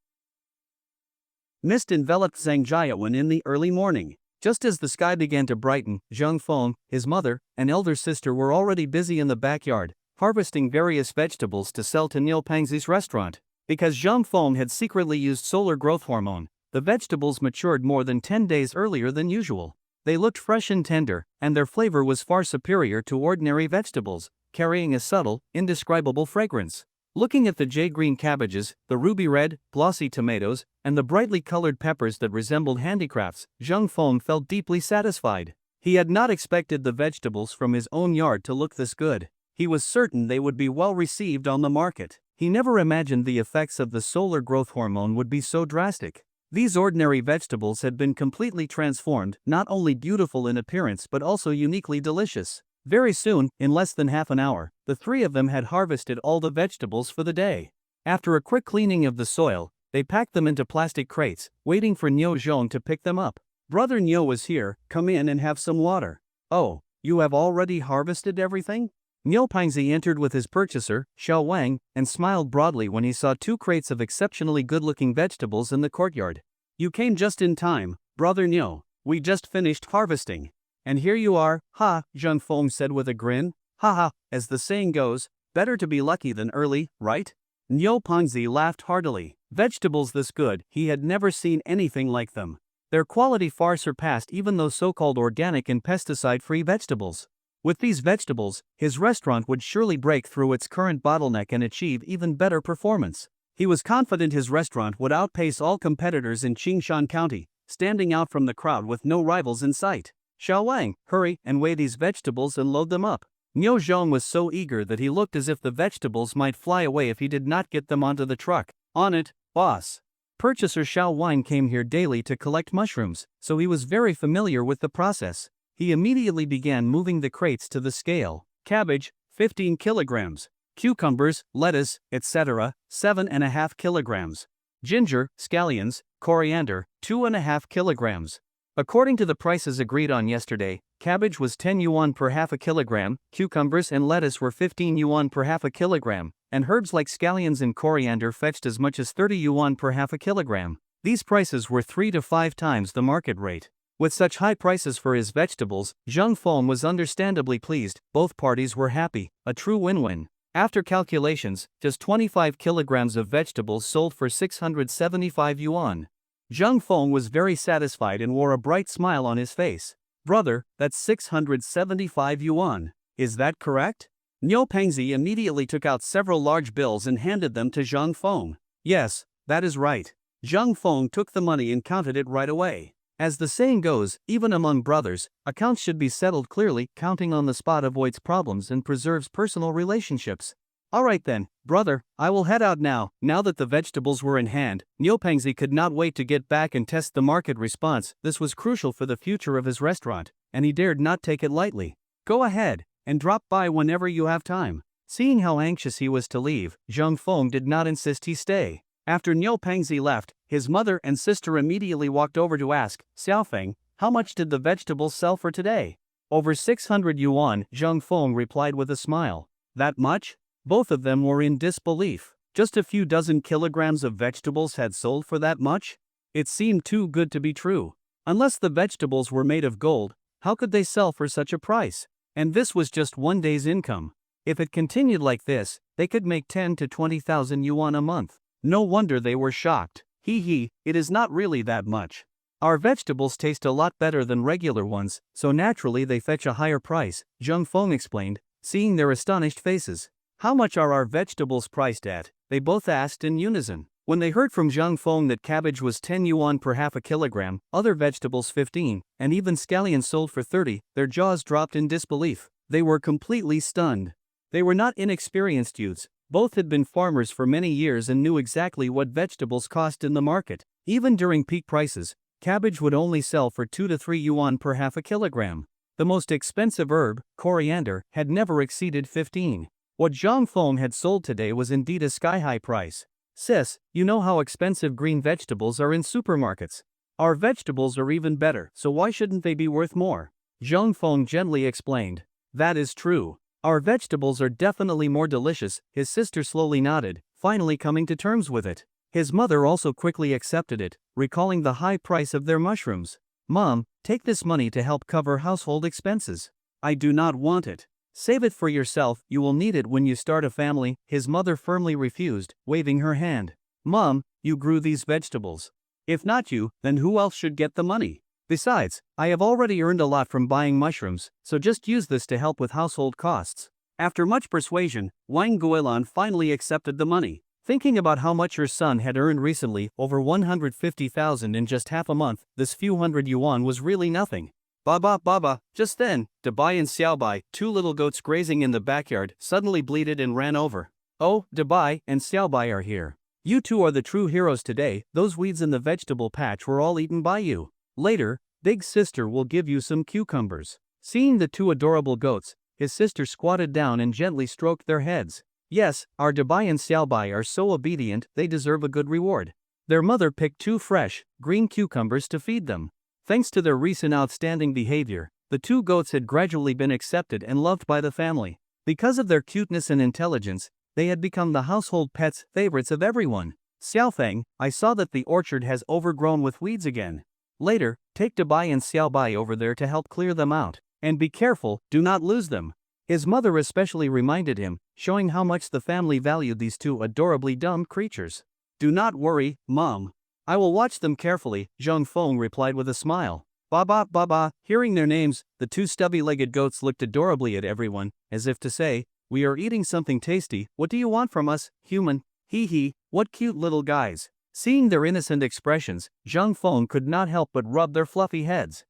Mist enveloped Zhangjiawen in the early morning. Just as the sky began to brighten, Zheng Feng, his mother, and elder sister were already busy in the backyard, harvesting various vegetables to sell to Niu Pangzi's restaurant. Because Zhang Feng had secretly used solar growth hormone, the vegetables matured more than 10 days earlier than usual. They looked fresh and tender, and their flavor was far superior to ordinary vegetables, carrying a subtle, indescribable fragrance. Looking at the jade-green cabbages, the ruby-red, glossy tomatoes, and the brightly colored peppers that resembled handicrafts, Zhang Feng felt deeply satisfied. He had not expected the vegetables from his own yard to look this good. He was certain they would be well received on the market. He never imagined the effects of the solar growth hormone would be so drastic. These ordinary vegetables had been completely transformed, not only beautiful in appearance but also uniquely delicious. Very soon, in less than half an hour, the three of them had harvested all the vegetables for the day. After a quick cleaning of the soil, they packed them into plastic crates, waiting for Niu Zhong to pick them up. "Brother Niu was here, come in and have some water." "Oh, you have already harvested everything?" Niu Pangzi entered with his purchaser, Xiao Wang, and smiled broadly when he saw 2 crates of exceptionally good-looking vegetables in the courtyard. "You came just in time, Brother Niu. We just finished harvesting. And here you are, ha," Zhang Feng said with a grin. "Ha ha, as the saying goes, better to be lucky than early, right?" Niu Pangzi laughed heartily. Vegetables this good, he had never seen anything like them. Their quality far surpassed even those so-called organic and pesticide-free vegetables. With these vegetables, his restaurant would surely break through its current bottleneck and achieve even better performance. He was confident his restaurant would outpace all competitors in Qingshan County, standing out from the crowd with no rivals in sight. "Xiao Wang, hurry and weigh these vegetables and load them up." Niu Zhong was so eager that he looked as if the vegetables might fly away if he did not get them onto the truck. "On it, boss." Purchaser Xiao Wang came here daily to collect mushrooms, so he was very familiar with the process. He immediately began moving the crates to the scale. Cabbage, 15 kilograms. Cucumbers, lettuce, etc., 7.5 kilograms. Ginger, scallions, coriander, 2.5 kilograms. According to the prices agreed on yesterday, cabbage was 10 yuan per half a kilogram, cucumbers and lettuce were 15 yuan per half a kilogram, and herbs like scallions and coriander fetched as much as 30 yuan per half a kilogram. These prices were 3 to 5 times the market rate. With such high prices for his vegetables, Zhang Feng was understandably pleased. Both parties were happy, a true win-win. After calculations, just 25 kilograms of vegetables sold for 675 yuan. Zhang Feng was very satisfied and wore a bright smile on his face. "Brother, that's 675 yuan. Is that correct?" Niu Pangzi immediately took out several large bills and handed them to Zhang Feng. "Yes, that is right." Zhang Feng took the money and counted it right away. As the saying goes, even among brothers, accounts should be settled clearly. Counting on the spot avoids problems and preserves personal relationships. "Alright then, brother, I will head out now." Now that the vegetables were in hand, Niu Pangzi could not wait to get back and test the market response. This was crucial for the future of his restaurant, and he dared not take it lightly. "Go ahead, and drop by whenever you have time." Seeing how anxious he was to leave, Zhang Feng did not insist he stay. After Niu Pangzi left, his mother and sister immediately walked over to ask, "Xiaofeng, how much did the vegetables sell for today?" "Over 600 yuan," Zhang Feng replied with a smile. "That much?" Both of them were in disbelief. Just a few dozen kilograms of vegetables had sold for that much? It seemed too good to be true. Unless the vegetables were made of gold, how could they sell for such a price? And this was just one day's income. If it continued like this, they could make 10 to 20,000 yuan a month. No wonder they were shocked. He, it is not really that much. Our vegetables taste a lot better than regular ones, so naturally they fetch a higher price, Zhang Feng explained, seeing their astonished faces. "How much are our vegetables priced at?" they both asked in unison. When they heard from Zhang Feng that cabbage was 10 yuan per half a kilogram, other vegetables 15, and even scallions sold for 30, their jaws dropped in disbelief. They were completely stunned. They were not inexperienced youths. Both had been farmers for many years and knew exactly what vegetables cost in the market. Even during peak prices, cabbage would only sell for 2 to 3 yuan per half a kilogram. The most expensive herb, coriander, had never exceeded 15. What Zhang Feng had sold today was indeed a sky-high price. "Sis, you know how expensive green vegetables are in supermarkets. Our vegetables are even better, so why shouldn't they be worth more?" Zhang Feng gently explained. "That is true. Our vegetables are definitely more delicious," his sister slowly nodded, finally coming to terms with it. His mother also quickly accepted it, recalling the high price of their mushrooms. "Mom, take this money to help cover household expenses." "I do not want it." Save it for yourself, you will need it when you start a family, his mother firmly refused, waving her hand. Mom, you grew these vegetables. If not you, then who else should get the money? Besides, I have already earned a lot from buying mushrooms, so just use this to help with household costs. After much persuasion, Wang Guilan finally accepted the money. Thinking about how much her son had earned recently, over 150,000 in just half a month, this few hundred yuan was really nothing. Baba, just then, Dabai and Xiaobai, two little goats grazing in the backyard, suddenly bleated and ran over. Oh, Dabai and Xiaobai are here. You two are the true heroes today, those weeds in the vegetable patch were all eaten by you. Later, big sister will give you some cucumbers. Seeing the two adorable goats, his sister squatted down and gently stroked their heads. Yes, our Dabai and Xiaobai are so obedient, they deserve a good reward. Their mother picked two fresh, green cucumbers to feed them. Thanks to their recent outstanding behavior, the two goats had gradually been accepted and loved by the family. Because of their cuteness and intelligence, they had become the household pets, favorites of everyone. Xiaofeng, I saw that the orchard has overgrown with weeds again. Later, take Dabai and Xiaobai over there to help clear them out. And be careful, do not lose them. His mother especially reminded him, showing how much the family valued these two adorably dumb creatures. Do not worry, Mom. I will watch them carefully, Zhang Feng replied with a smile. Baba, hearing their names, the two stubby-legged goats looked adorably at everyone, as if to say, we are eating something tasty, what do you want from us, human? Hee, what cute little guys. Seeing their innocent expressions, Zhang Feng could not help but rub their fluffy heads.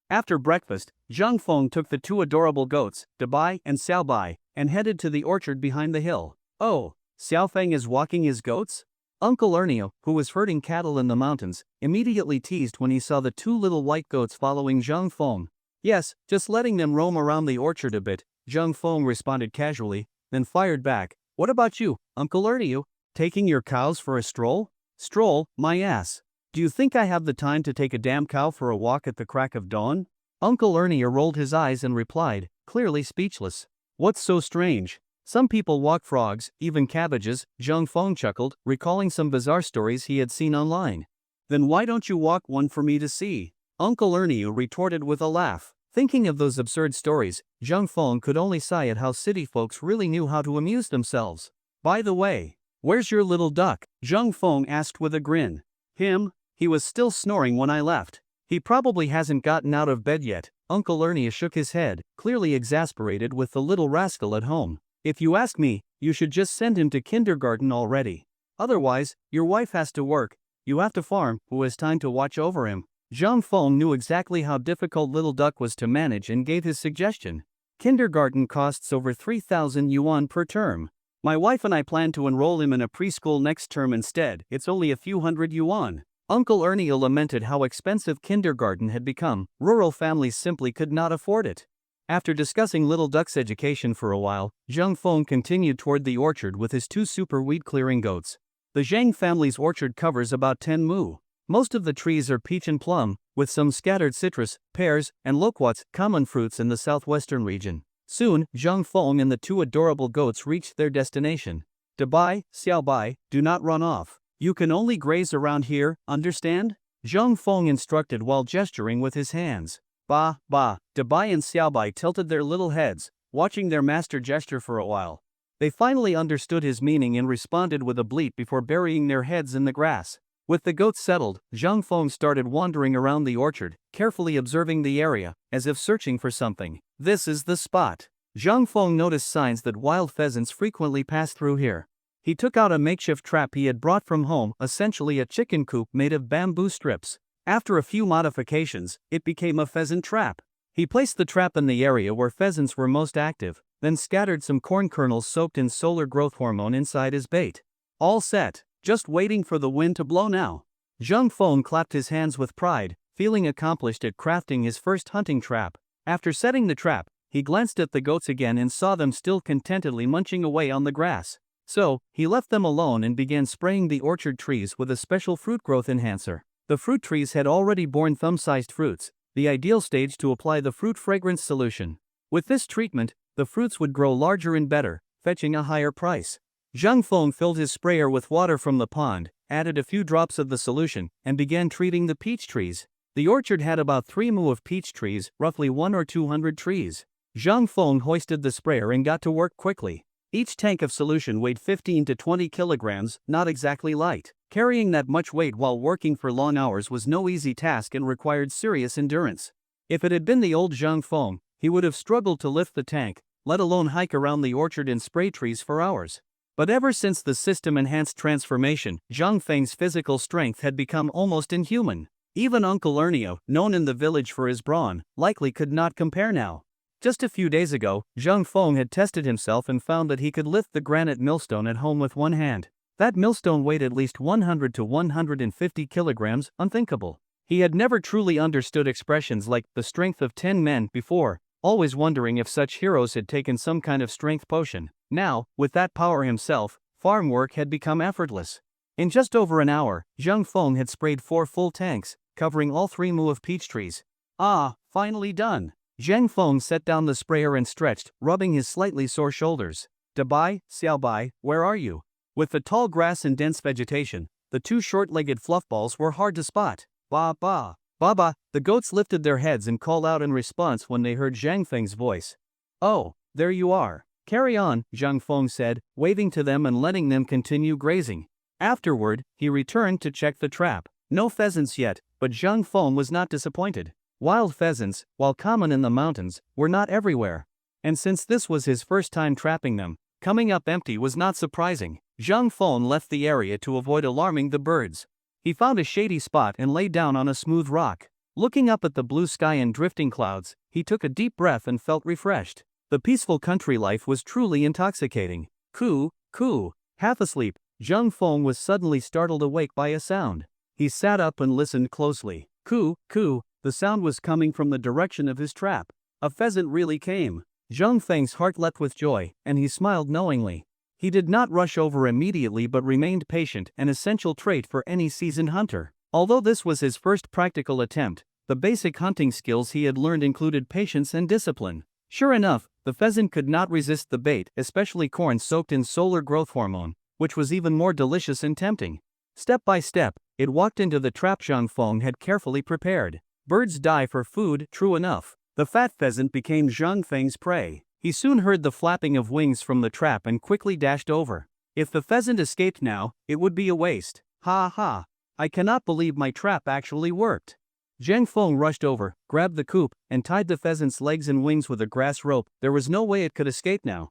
After breakfast, Zhang Feng took the two adorable goats, Dabai and Xiaobai, and headed to the orchard behind the hill. Oh, Xiaofeng is walking his goats? Uncle Ernio, who was herding cattle in the mountains, immediately teased when he saw the two little white goats following Zhang Feng. Yes, just letting them roam around the orchard a bit, Zhang Feng responded casually, then fired back. What about you, Uncle Ernio? Taking your cows for a stroll? Stroll, my ass. Do you think I have the time to take a damn cow for a walk at the crack of dawn? Uncle Ernie rolled his eyes and replied, clearly speechless. What's so strange? Some people walk frogs, even cabbages, Zhang Feng chuckled, recalling some bizarre stories he had seen online. Then why don't you walk one for me to see? Uncle Ernie retorted with a laugh. Thinking of those absurd stories, Zhang Feng could only sigh at how city folks really knew how to amuse themselves. By the way, where's your little duck? Zhang Feng asked with a grin. Him? He was still snoring when I left. He probably hasn't gotten out of bed yet. Uncle Ernie shook his head, clearly exasperated with the little rascal at home. If you ask me, you should just send him to kindergarten already. Otherwise, your wife has to work, you have to farm, who has time to watch over him? Zhang Feng knew exactly how difficult little duck was to manage and gave his suggestion. Kindergarten costs over 3,000 yuan per term. My wife and I plan to enroll him in a preschool next term instead, it's only a few hundred yuan. Uncle Ernie lamented how expensive kindergarten had become, rural families simply could not afford it. After discussing little duck's education for a while, Zhang Feng continued toward the orchard with his two super weed-clearing goats. The Zhang family's orchard covers about 10 mu. Most of the trees are peach and plum, with some scattered citrus, pears, and loquats, common fruits in the southwestern region. Soon, Zhang Feng and the two adorable goats reached their destination. Dabai, Xiaobai, do not run off. You can only graze around here, understand? Zhang Feng instructed while gesturing with his hands. Ba, Dabai and Xiaobai tilted their little heads, watching their master gesture for a while. They finally understood his meaning and responded with a bleat before burying their heads in the grass. With the goats settled, Zhang Feng started wandering around the orchard, carefully observing the area, as if searching for something. This is the spot. Zhang Feng noticed signs that wild pheasants frequently pass through here. He took out a makeshift trap he had brought from home, essentially a chicken coop made of bamboo strips. After a few modifications, it became a pheasant trap. He placed the trap in the area where pheasants were most active, then scattered some corn kernels soaked in solar growth hormone inside his bait. All set, just waiting for the wind to blow now. Zhang Feng clapped his hands with pride, feeling accomplished at crafting his first hunting trap. After setting the trap, he glanced at the goats again and saw them still contentedly munching away on the grass. So, he left them alone and began spraying the orchard trees with a special fruit growth enhancer. The fruit trees had already borne thumb-sized fruits, the ideal stage to apply the fruit fragrance solution. With this treatment, the fruits would grow larger and better, fetching a higher price. Zhang Feng filled his sprayer with water from the pond, added a few drops of the solution, and began treating the peach trees. The orchard had about 3 mu of peach trees, roughly 1 or 200 trees. Zhang Feng hoisted the sprayer and got to work quickly. Each tank of solution weighed 15 to 20 kilograms, not exactly light. Carrying that much weight while working for long hours was no easy task and required serious endurance. If it had been the old Zhang Feng, he would have struggled to lift the tank, let alone hike around the orchard and spray trees for hours. But ever since the system-enhanced transformation, Zhang Feng's physical strength had become almost inhuman. Even Uncle Ernio, known in the village for his brawn, likely could not compare now. Just a few days ago, Zhang Feng had tested himself and found that he could lift the granite millstone at home with one hand. That millstone weighed at least 100 to 150 kilograms, unthinkable. He had never truly understood expressions like the strength of 10 men before, always wondering if such heroes had taken some kind of strength potion. Now, with that power himself, farm work had become effortless. In just over an hour, Zhang Feng had sprayed 4 full tanks, covering all 3 mu of peach trees. Ah, finally done. Zhang Feng set down the sprayer and stretched, rubbing his slightly sore shoulders. Dabai, Xiaobai, where are you? With the tall grass and dense vegetation, the 2 short-legged fluffballs were hard to spot. Ba ba. Baba, the goats lifted their heads and called out in response when they heard Zhang Feng's voice. Oh, there you are. Carry on, Zhang Feng said, waving to them and letting them continue grazing. Afterward, he returned to check the trap. No pheasants yet, but Zhang Feng was not disappointed. Wild pheasants, while common in the mountains, were not everywhere. And since this was his first time trapping them, coming up empty was not surprising. Zhang Feng left the area to avoid alarming the birds. He found a shady spot and lay down on a smooth rock. Looking up at the blue sky and drifting clouds, he took a deep breath and felt refreshed. The peaceful country life was truly intoxicating. Coo, coo. Half asleep, Zhang Feng was suddenly startled awake by a sound. He sat up and listened closely. Coo, coo. The sound was coming from the direction of his trap. A pheasant really came. Zhang Feng's heart leapt with joy, and he smiled knowingly. He did not rush over immediately but remained patient, an essential trait for any seasoned hunter. Although this was his first practical attempt, the basic hunting skills he had learned included patience and discipline. Sure enough, the pheasant could not resist the bait, especially corn soaked in solar growth hormone, which was even more delicious and tempting. Step by step, it walked into the trap Zhang Feng had carefully prepared. Birds die for food, true enough. The fat pheasant became Zhang Feng's prey. He soon heard the flapping of wings from the trap and quickly dashed over. If the pheasant escaped now, it would be a waste. Ha ha. I cannot believe my trap actually worked. Zhang Feng rushed over, grabbed the coop, and tied the pheasant's legs and wings with a grass rope. There was no way it could escape now.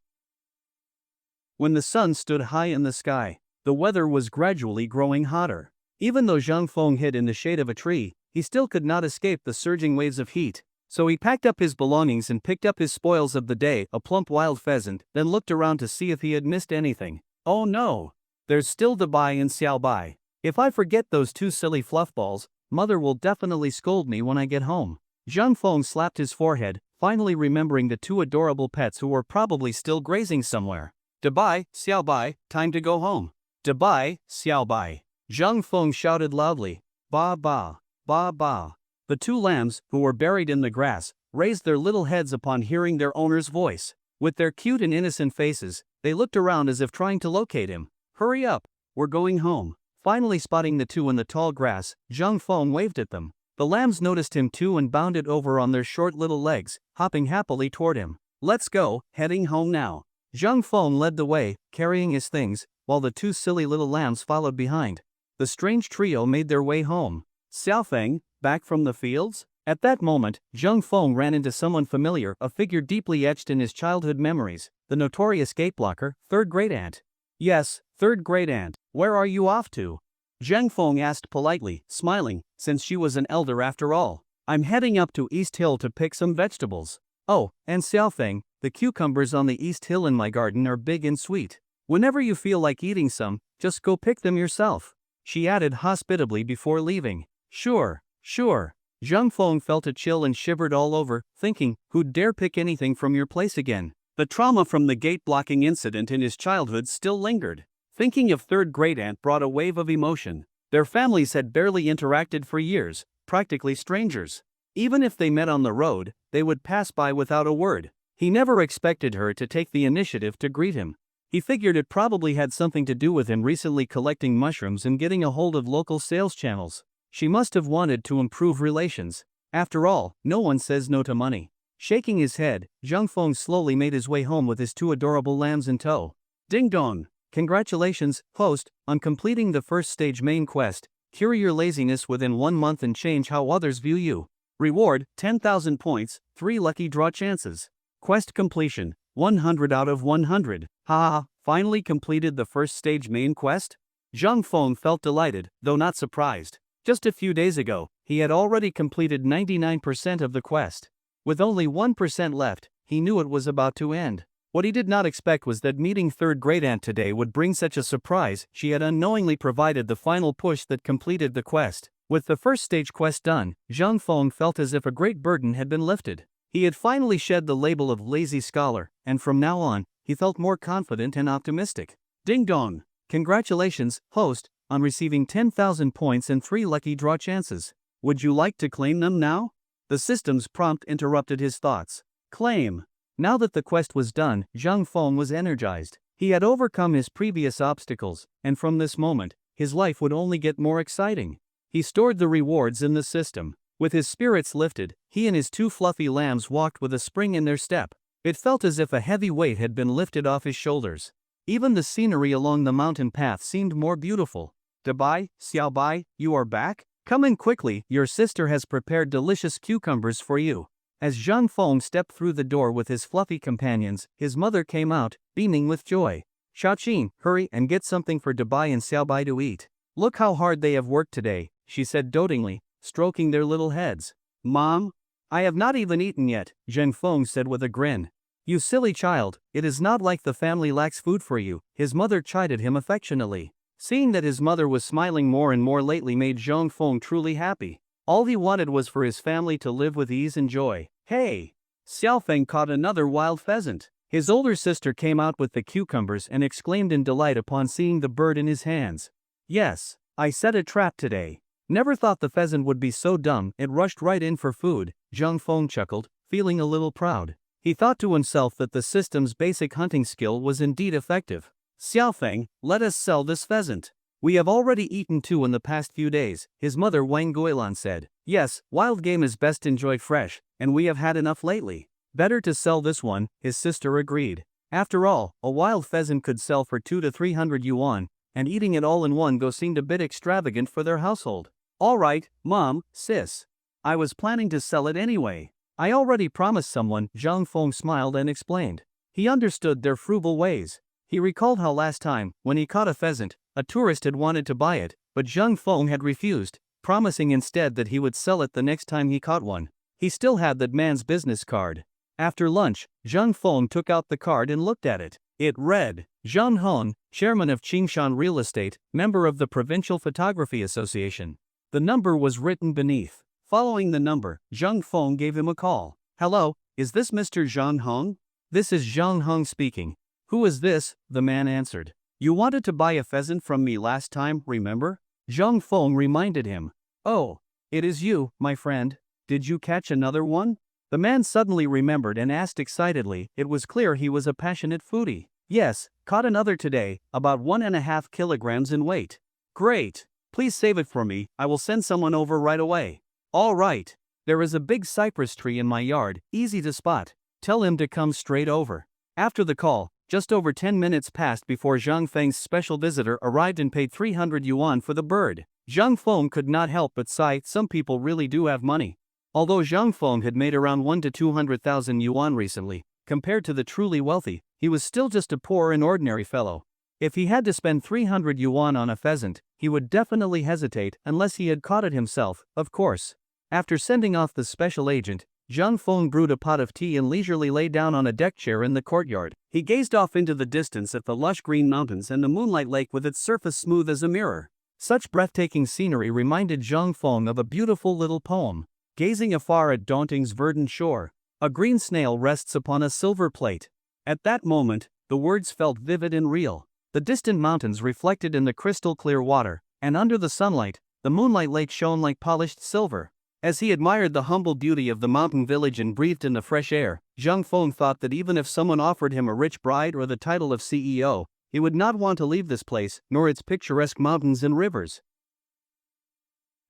When the sun stood high in the sky, the weather was gradually growing hotter. Even though Zhang Feng hid in the shade of a tree, he still could not escape the surging waves of heat. So he packed up his belongings and picked up his spoils of the day, a plump wild pheasant, then looked around to see if he had missed anything. Oh no! There's still Dabai and Xiaobai. If I forget those 2 silly fluffballs, Mother will definitely scold me when I get home. Zhang Feng slapped his forehead, finally remembering the 2 adorable pets who were probably still grazing somewhere. Dabai, Xiaobai, time to go home. Dabai, Xiaobai. Zhang Feng shouted loudly. Ba ba, ba ba. The 2 lambs, who were buried in the grass, raised their little heads upon hearing their owner's voice. With their cute and innocent faces, they looked around as if trying to locate him. Hurry up, we're going home. Finally spotting the 2 in the tall grass, Zhang Feng waved at them. The lambs noticed him too and bounded over on their short little legs, hopping happily toward him. Let's go, heading home now. Zhang Feng led the way, carrying his things, while the 2 silly little lambs followed behind. The strange trio made their way home. Xiaofeng, back from the fields? At that moment, Zhang Feng ran into someone familiar, a figure deeply etched in his childhood memories, the notorious gate blocker, 3rd great aunt. Yes, 3rd great aunt, where are you off to? Zhang Feng asked politely, smiling, since she was an elder after all. I'm heading up to East Hill to pick some vegetables. Oh, and Xiaofeng, the cucumbers on the East Hill in my garden are big and sweet. Whenever you feel like eating some, just go pick them yourself. She added hospitably before leaving. Sure, sure. Zhang Feng felt a chill and shivered all over, thinking, who'd dare pick anything from your place again? The trauma from the gate-blocking incident in his childhood still lingered. Thinking of 3rd great aunt brought a wave of emotion. Their families had barely interacted for years, practically strangers. Even if they met on the road, they would pass by without a word. He never expected her to take the initiative to greet him. He figured it probably had something to do with him recently collecting mushrooms and getting a hold of local sales channels. She must have wanted to improve relations. After all, no one says no to money. Shaking his head, Zhang Feng slowly made his way home with his two adorable lambs in tow. Ding dong! Congratulations, host, on completing the first stage main quest. Cure your laziness within 1 month and change how others view you. Reward, 10,000 points, 3 lucky draw chances. Quest completion, 100 out of 100. Haha, finally completed the first stage main quest? Zhang Feng felt delighted, though not surprised. Just a few days ago, he had already completed 99% of the quest. With only 1% left, he knew it was about to end. What he did not expect was that meeting third great aunt today would bring such a surprise. She had unknowingly provided the final push that completed the quest. With the first stage quest done, Zhang Feng felt as if a great burden had been lifted. He had finally shed the label of lazy scholar, and from now on, he felt more confident and optimistic. Ding dong! Congratulations, host, on receiving 10,000 points and 3 lucky draw chances. Would you like to claim them now? The system's prompt interrupted his thoughts. Claim. Now that the quest was done, Zhang Feng was energized. He had overcome his previous obstacles, and from this moment, his life would only get more exciting. He stored the rewards in the system. With his spirits lifted, he and his two fluffy lambs walked with a spring in their step. It felt as if a heavy weight had been lifted off his shoulders. Even the scenery along the mountain path seemed more beautiful. Dabai, Xiaobai, you are back? Come in quickly, your sister has prepared delicious cucumbers for you. As Zhang Feng stepped through the door with his fluffy companions, his mother came out, beaming with joy. Xiaoqin, hurry and get something for Dabai and Xiaobai to eat. Look how hard they have worked today, she said dotingly, stroking their little heads. Mom? I have not even eaten yet, Zhang Feng said with a grin. You silly child, it is not like the family lacks food for you, his mother chided him affectionately. Seeing that his mother was smiling more and more lately made Zhang Feng truly happy. All he wanted was for his family to live with ease and joy. Hey! Xiaofeng caught another wild pheasant. His older sister came out with the cucumbers and exclaimed in delight upon seeing the bird in his hands. Yes, I set a trap today. Never thought the pheasant would be so dumb, it rushed right in for food, Zhang Feng chuckled, feeling a little proud. He thought to himself that the system's basic hunting skill was indeed effective. Xiaofeng, let us sell this pheasant. We have already eaten 2 in the past few days, his mother Wang Guilan said. Yes, wild game is best enjoyed fresh, and we have had enough lately. Better to sell this one, his sister agreed. After all, a wild pheasant could sell for 200 to 300 yuan, and eating it all in one go seemed a bit extravagant for their household. Alright, Mom, sis. I was planning to sell it anyway. I already promised someone, Zhang Feng smiled and explained. He understood their frugal ways. He recalled how last time, when he caught a pheasant, a tourist had wanted to buy it, but Zhang Feng had refused, promising instead that he would sell it the next time he caught one. He still had that man's business card. After lunch, Zhang Feng took out the card and looked at it. It read, Zhang Hong, chairman of Qingshan Real Estate, member of the Provincial Photography Association. The number was written beneath. Following the number, Zhang Feng gave him a call. Hello, is this Mr. Zhang Hong? This is Zhang Hong speaking. Who is this? The man answered. You wanted to buy a pheasant from me last time, remember? Zhang Feng reminded him. Oh, it is you, my friend. Did you catch another one? The man suddenly remembered and asked excitedly. It was clear he was a passionate foodie. Yes, caught another today, about 1.5 kilograms in weight. Great. Please save it for me, I will send someone over right away. All right. There is a big cypress tree in my yard, easy to spot. Tell him to come straight over. After the call, just over 10 minutes passed before Zhang Feng's special visitor arrived and paid 300 yuan for the bird. Zhang Feng could not help but sigh. Some people really do have money. Although Zhang Feng had made around 1 to 200,000 yuan recently, compared to the truly wealthy, he was still just a poor and ordinary fellow. If he had to spend 300 yuan on a pheasant, he would definitely hesitate unless he had caught it himself, of course. After sending off the special agent, Zhang Feng brewed a pot of tea and leisurely lay down on a deck chair in the courtyard. He gazed off into the distance at the lush green mountains and the moonlight lake with its surface smooth as a mirror. Such breathtaking scenery reminded Zhang Feng of a beautiful little poem. Gazing afar at Daunting's verdant shore, a green snail rests upon a silver plate. At that moment, the words felt vivid and real. The distant mountains reflected in the crystal clear water, and under the sunlight, the moonlight lake shone like polished silver. As he admired the humble beauty of the mountain village and breathed in the fresh air, Zhang Feng thought that even if someone offered him a rich bride or the title of CEO, he would not want to leave this place, nor its picturesque mountains and rivers.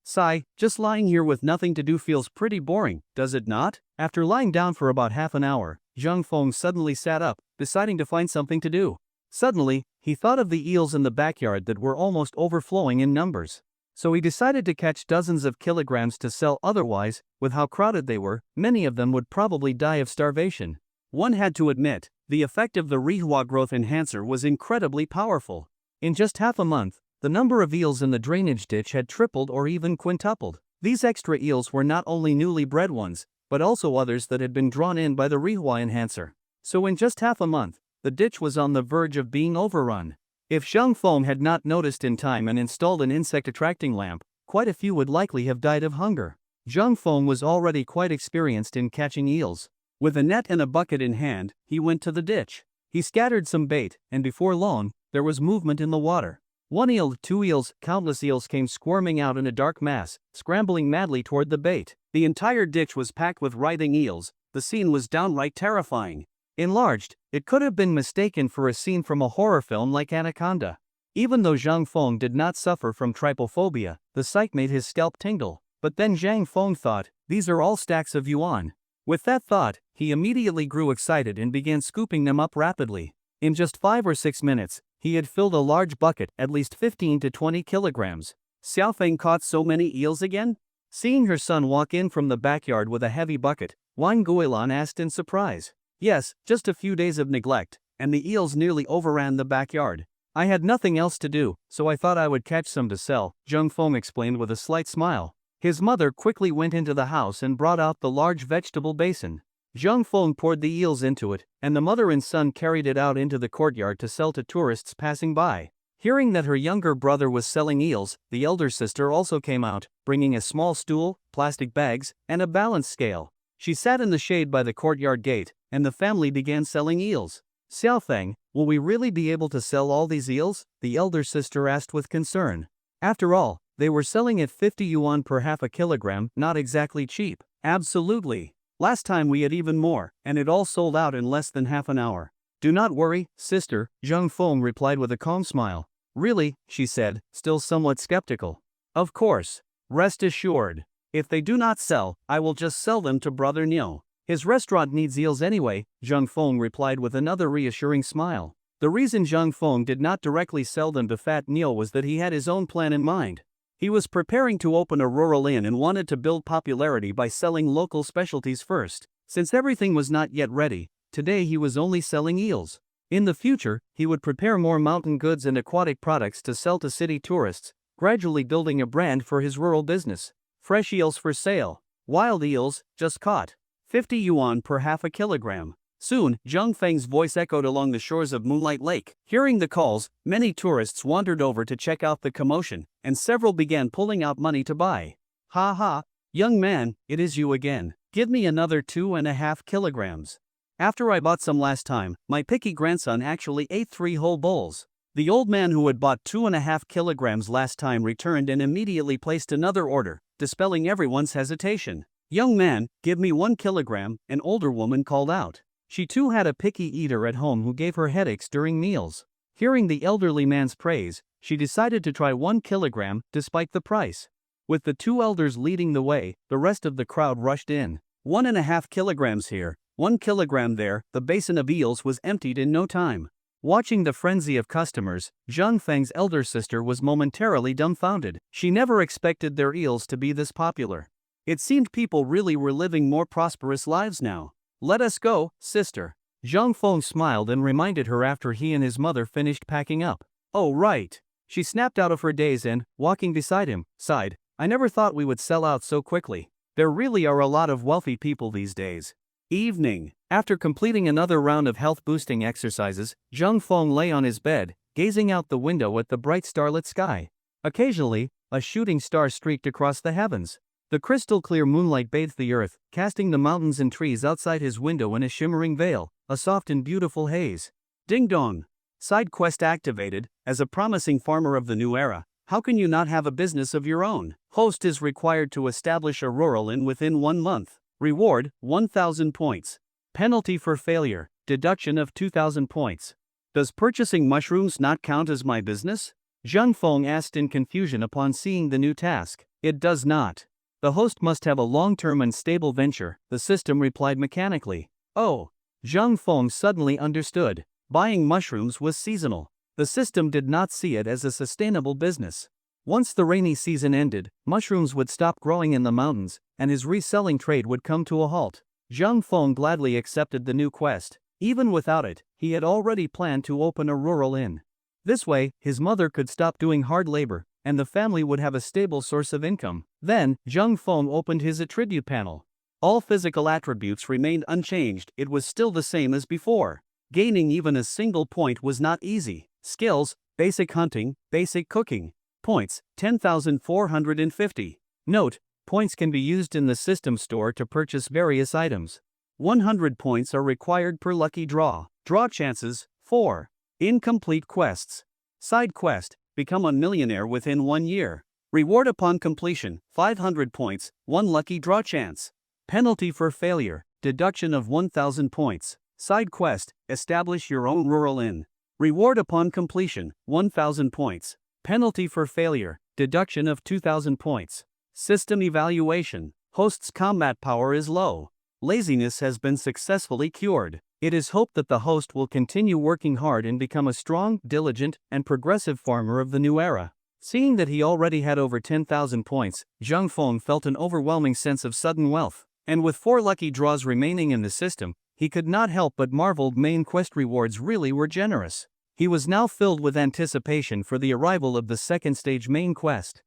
Sigh, just lying here with nothing to do feels pretty boring, does it not? After lying down for about half an hour, Zhang Feng suddenly sat up, deciding to find something to do. Suddenly, he thought of the eels in the backyard that were almost overflowing in numbers. So he decided to catch dozens of kilograms to sell, otherwise, with how crowded they were, many of them would probably die of starvation. One had to admit, the effect of the Rihua growth enhancer was incredibly powerful. In just half a month, the number of eels in the drainage ditch had tripled or even quintupled. These extra eels were not only newly bred ones, but also others that had been drawn in by the Rihua enhancer. So in just half a month, the ditch was on the verge of being overrun. If Zhang Feng had not noticed in time and installed an insect-attracting lamp, quite a few would likely have died of hunger. Zhang Feng was already quite experienced in catching eels. With a net and a bucket in hand, he went to the ditch. He scattered some bait, and before long, there was movement in the water. One eel, two eels, countless eels came squirming out in a dark mass, scrambling madly toward the bait. The entire ditch was packed with writhing eels. The scene was downright terrifying. Enlarged, it could have been mistaken for a scene from a horror film like Anaconda. Even though Zhang Feng did not suffer from trypophobia, the sight made his scalp tingle. But then Zhang Feng thought, these are all stacks of yuan. With that thought, he immediately grew excited and began scooping them up rapidly. In just 5 or 6 minutes, he had filled a large bucket, at least 15 to 20 kilograms. Xiaofeng caught so many eels again? Seeing her son walk in from the backyard with a heavy bucket, Wang Guilan asked in surprise. Yes, just a few days of neglect, and the eels nearly overran the backyard. I had nothing else to do, so I thought I would catch some to sell, Zhang Feng explained with a slight smile. His mother quickly went into the house and brought out the large vegetable basin. Zhang Feng poured the eels into it, and the mother and son carried it out into the courtyard to sell to tourists passing by. Hearing that her younger brother was selling eels, the elder sister also came out, bringing a small stool, plastic bags, and a balance scale. She sat in the shade by the courtyard gate, and the family began selling eels. Xiaofeng, will we really be able to sell all these eels? The elder sister asked with concern. After all, they were selling at 50 yuan per half a kilogram, not exactly cheap. Absolutely. Last time we had even more, and it all sold out in less than half an hour. Do not worry, sister, Zhang Feng replied with a calm smile. Really, she said, still somewhat skeptical. Of course. Rest assured. If they do not sell, I will just sell them to Brother Niu. His restaurant needs eels anyway, Zhang Feng replied with another reassuring smile. The reason Zhang Feng did not directly sell them to Fat Niu was that he had his own plan in mind. He was preparing to open a rural inn and wanted to build popularity by selling local specialties first. Since everything was not yet ready, today he was only selling eels. In the future, he would prepare more mountain goods and aquatic products to sell to city tourists, gradually building a brand for his rural business. Fresh eels for sale. Wild eels, just caught. 50 yuan per half a kilogram. Soon, Zhang Feng's voice echoed along the shores of Moonlight Lake. Hearing the calls, many tourists wandered over to check out the commotion, and several began pulling out money to buy. Ha ha, young man, it is you again. Give me another 2.5 kilograms. After I bought some last time, my picky grandson actually ate 3 whole bowls. The old man who had bought 2.5 kilograms last time returned and immediately placed another order, dispelling everyone's hesitation. Young man, give me 1 kilogram, an older woman called out. She too had a picky eater at home who gave her headaches during meals. Hearing the elderly man's praise, she decided to try 1 kilogram, despite the price. With the 2 elders leading the way, the rest of the crowd rushed in. 1.5 kilograms here, 1 kilogram there, the basin of eels was emptied in no time. Watching the frenzy of customers, Zhang Feng's elder sister was momentarily dumbfounded. She never expected their eels to be this popular. It seemed people really were living more prosperous lives now. Let us go, sister. Zhang Feng smiled and reminded her after he and his mother finished packing up. Oh right. She snapped out of her daze and, walking beside him, sighed. I never thought we would sell out so quickly. There really are a lot of wealthy people these days. Evening. After completing another round of health-boosting exercises, Zhang Feng lay on his bed, gazing out the window at the bright starlit sky. Occasionally, a shooting star streaked across the heavens. The crystal-clear moonlight bathed the earth, casting the mountains and trees outside his window in a shimmering veil, a soft and beautiful haze. Ding-dong! Side quest activated. As a promising farmer of the new era, how can you not have a business of your own? Host is required to establish a rural inn within 1 month. Reward, 1,000 points. Penalty for failure, deduction of 2,000 points. Does purchasing mushrooms not count as my business? Zhang Feng asked in confusion upon seeing the new task. It does not. The host must have a long-term and stable venture, the system replied mechanically. Oh. Zhang Feng suddenly understood. Buying mushrooms was seasonal. The system did not see it as a sustainable business. Once the rainy season ended, mushrooms would stop growing in the mountains, and his reselling trade would come to a halt. Zhang Feng gladly accepted the new quest. Even without it, he had already planned to open a rural inn. This way, his mother could stop doing hard labor, and the family would have a stable source of income. Then, Zhang Feng opened his attribute panel. All physical attributes remained unchanged, it was still the same as before. Gaining even a single point was not easy. Skills: basic hunting, basic cooking. Points: 10,450. Note: points can be used in the system store to purchase various items. 100 points are required per lucky draw. Draw chances: 4. Incomplete quests. Side quest: become a millionaire within 1 year. Reward upon completion: 500 points, 1 lucky draw chance. Penalty for failure: deduction of 1,000 points. Side quest: establish your own rural inn. Reward upon completion: 1,000 points. Penalty for failure: deduction of 2,000 points. System evaluation: host's combat power is low. Laziness has been successfully cured. It is hoped that the host will continue working hard and become a strong, diligent, and progressive farmer of the new era. Seeing that he already had over 10,000 points, Zhang Feng felt an overwhelming sense of sudden wealth. And with 4 lucky draws remaining in the system, he could not help but marvel main quest rewards really were generous. He was now filled with anticipation for the arrival of the second stage main quest.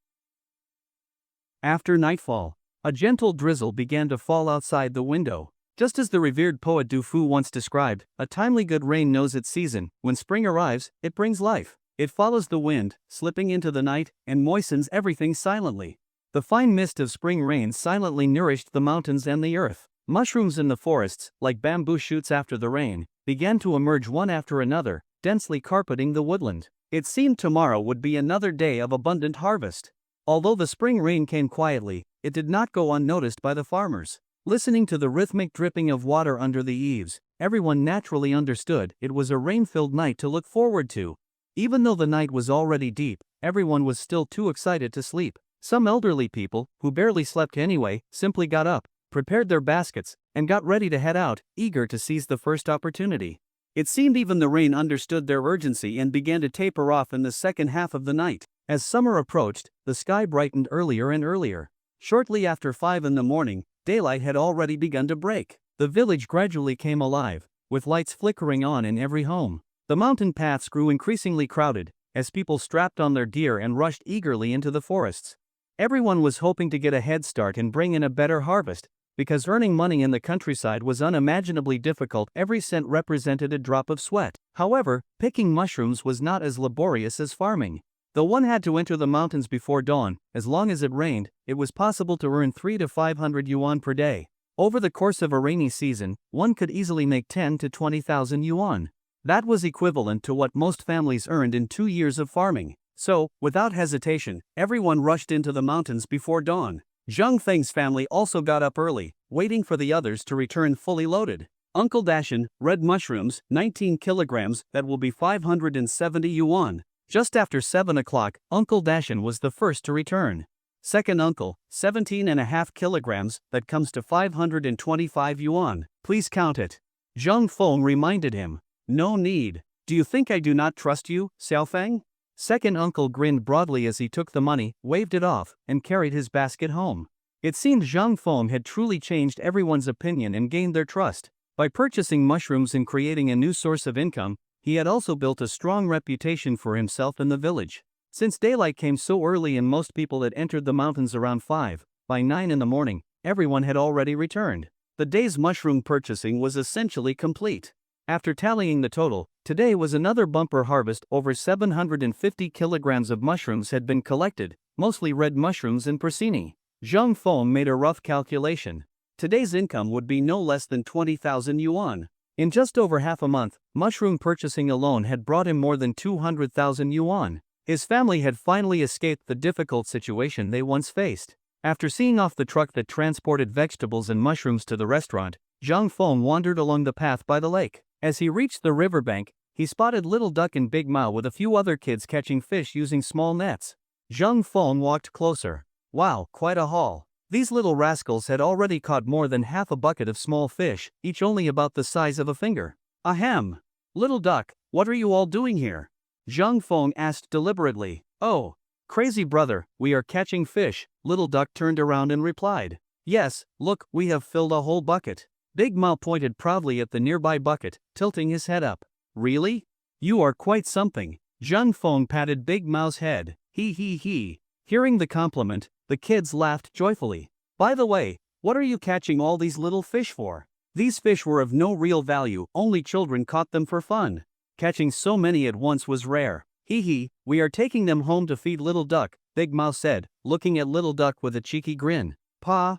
After nightfall, a gentle drizzle began to fall outside the window. Just as the revered poet Du Fu once described, a timely good rain knows its season. When spring arrives, it brings life. It follows the wind, slipping into the night, and moistens everything silently. The fine mist of spring rain silently nourished the mountains and the earth. Mushrooms in the forests, like bamboo shoots after the rain, began to emerge one after another, densely carpeting the woodland. It seemed tomorrow would be another day of abundant harvest. Although the spring rain came quietly, it did not go unnoticed by the farmers. Listening to the rhythmic dripping of water under the eaves, everyone naturally understood it was a rain-filled night to look forward to. Even though the night was already deep, everyone was still too excited to sleep. Some elderly people, who barely slept anyway, simply got up, prepared their baskets, and got ready to head out, eager to seize the first opportunity. It seemed even the rain understood their urgency and began to taper off in the second half of the night. As summer approached, the sky brightened earlier and earlier. Shortly after 5 in the morning, daylight had already begun to break. The village gradually came alive, with lights flickering on in every home. The mountain paths grew increasingly crowded, as people strapped on their gear and rushed eagerly into the forests. Everyone was hoping to get a head start and bring in a better harvest, because earning money in the countryside was unimaginably difficult. Every cent represented a drop of sweat. However, picking mushrooms was not as laborious as farming. Though one had to enter the mountains before dawn, as long as it rained, it was possible to earn 300 to 500 yuan per day. Over the course of a rainy season, one could easily make 10 to 20,000 yuan. That was equivalent to what most families earned in 2 years of farming. So, without hesitation, everyone rushed into the mountains before dawn. Zhang Feng's family also got up early, waiting for the others to return fully loaded. Uncle Dashin, red mushrooms, 19 kilograms, that will be 570 yuan. Just after 7 o'clock, Uncle Dashin was the first to return. Second uncle, 17.5 kilograms, that comes to 525 yuan. Please count it. Zhang Feng reminded him. No need. Do you think I do not trust you, Xiaofeng? Second uncle grinned broadly as he took the money, waved it off, and carried his basket home. It seemed Zhang Feng had truly changed everyone's opinion and gained their trust. By purchasing mushrooms and creating a new source of income, he had also built a strong reputation for himself in the village. Since daylight came so early and most people had entered the mountains around 5, by 9 in the morning, everyone had already returned. The day's mushroom purchasing was essentially complete. After tallying the total, today was another bumper harvest. Over 750 kilograms of mushrooms had been collected, mostly red mushrooms and porcini. Zhang Feng made a rough calculation. Today's income would be no less than 20,000 yuan. In just over half a month, mushroom purchasing alone had brought him more than 200,000 yuan. His family had finally escaped the difficult situation they once faced. After seeing off the truck that transported vegetables and mushrooms to the restaurant, Zhang Feng wandered along the path by the lake. As he reached the riverbank, he spotted Little Duck and Big Mao with a few other kids catching fish using small nets. Zhang Feng walked closer. Wow, quite a haul. These little rascals had already caught more than half a bucket of small fish, each only about the size of a finger. Ahem. Little duck, what are you all doing here? Zhang Feng asked deliberately. Oh, crazy brother, we are catching fish, Little Duck turned around and replied. Yes, look, we have filled a whole bucket. Big Mao pointed proudly at the nearby bucket, tilting his head up. Really? You are quite something. Zhang Feng patted Big Mao's head. He. Hearing the compliment, the kids laughed joyfully. By the way, what are you catching all these little fish for? These fish were of no real value, only children caught them for fun. Catching so many at once was rare. We are taking them home to feed Little Duck, Big Mao said, looking at Little Duck with a cheeky grin. Pa.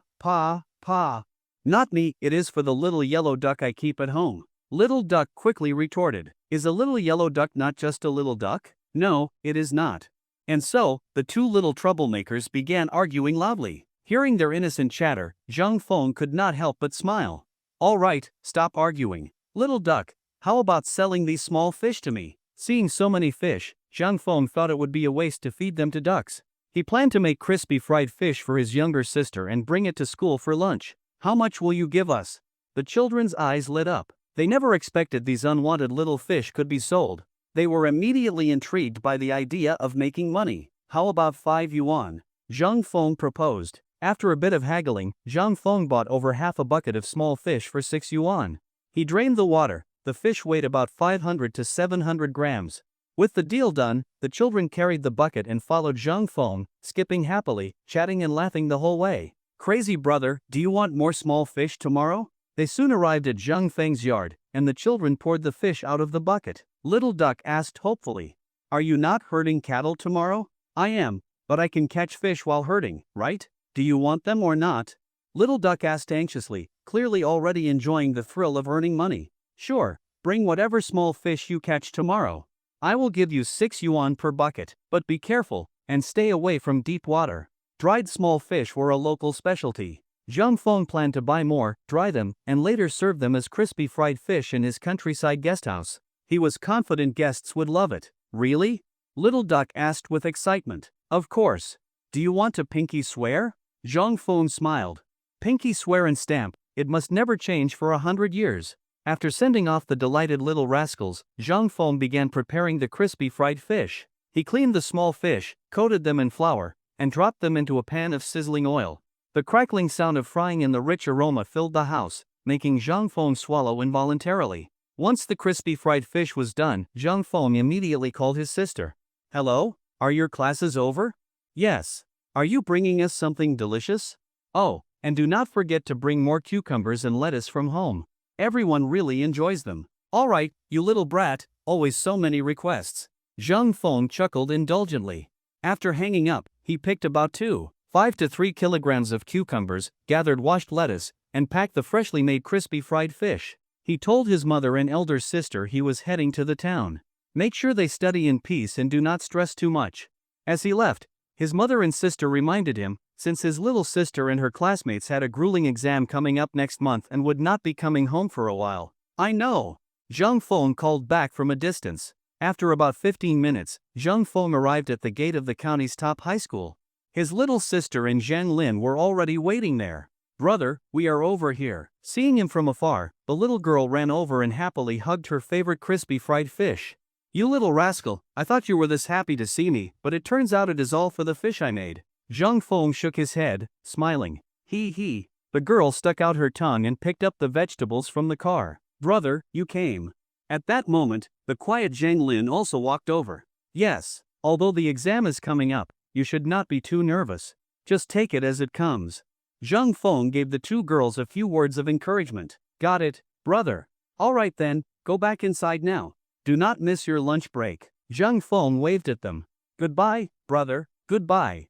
Not me, it is for the little yellow duck I keep at home. Little Duck quickly retorted. Is a little yellow duck not just a little duck? No, it is not. And so, the two little troublemakers began arguing loudly. Hearing their innocent chatter, Zhang Feng could not help but smile. All right, stop arguing. Little duck, how about selling these small fish to me? Seeing so many fish, Zhang Feng thought it would be a waste to feed them to ducks. He planned to make crispy fried fish for his younger sister and bring it to school for lunch. How much will you give us? The children's eyes lit up. They never expected these unwanted little fish could be sold. They were immediately intrigued by the idea of making money. How about 5 yuan? Zhang Feng proposed. After a bit of haggling, Zhang Feng bought over half a bucket of small fish for 6 yuan. He drained the water. The fish weighed about 500 to 700 grams. With the deal done, the children carried the bucket and followed Zhang Feng, skipping happily, chatting and laughing the whole way. Crazy brother, do you want more small fish tomorrow? They soon arrived at Zhang Feng's yard, and the children poured the fish out of the bucket. Little Duck asked hopefully. Are you not herding cattle tomorrow? I am, but I can catch fish while herding, right? Do you want them or not? Little Duck asked anxiously, clearly already enjoying the thrill of earning money. Sure, bring whatever small fish you catch tomorrow. I will give you 6 yuan per bucket, but be careful, and stay away from deep water. Dried small fish were a local specialty. Zhang Feng planned to buy more, dry them, and later serve them as crispy fried fish in his countryside guesthouse. He was confident guests would love it. Really? Little Duck asked with excitement. Of course. Do you want to pinky swear? Zhang Feng smiled. Pinky swear and stamp, it must never change for 100 years. After sending off the delighted little rascals, Zhang Feng began preparing the crispy fried fish. He cleaned the small fish, coated them in flour, and dropped them into a pan of sizzling oil. The crackling sound of frying and the rich aroma filled the house, making Zhang Feng swallow involuntarily. Once the crispy fried fish was done, Zhang Feng immediately called his sister. Hello? Are your classes over? Yes. Are you bringing us something delicious? Oh, and do not forget to bring more cucumbers and lettuce from home. Everyone really enjoys them. All right, you little brat, always so many requests. Zhang Feng chuckled indulgently. After hanging up, he picked about 2.5 to 3 kilograms of cucumbers, gathered washed lettuce, and packed the freshly made crispy fried fish. He told his mother and elder sister he was heading to the town. Make sure they study in peace and do not stress too much. As he left, his mother and sister reminded him, since his little sister and her classmates had a grueling exam coming up next month and would not be coming home for a while. I know. Zhang Feng called back from a distance. After about 15 minutes, Zhang Feng arrived at the gate of the county's top high school. His little sister and Zhang Lin were already waiting there. Brother, we are over here. Seeing him from afar, the little girl ran over and happily hugged her favorite crispy fried fish. You little rascal, I thought you were this happy to see me, but it turns out it is all for the fish I made. Zhang Feng shook his head, smiling. The girl stuck out her tongue and picked up the vegetables from the car. Brother, you came. At that moment, the quiet Zhang Lin also walked over. Yes, although the exam is coming up, you should not be too nervous. Just take it as it comes. Zhang Feng gave the two girls a few words of encouragement. Got it, brother. All right then, go back inside now. Do not miss your lunch break. Zhang Feng waved at them. Goodbye, brother, goodbye.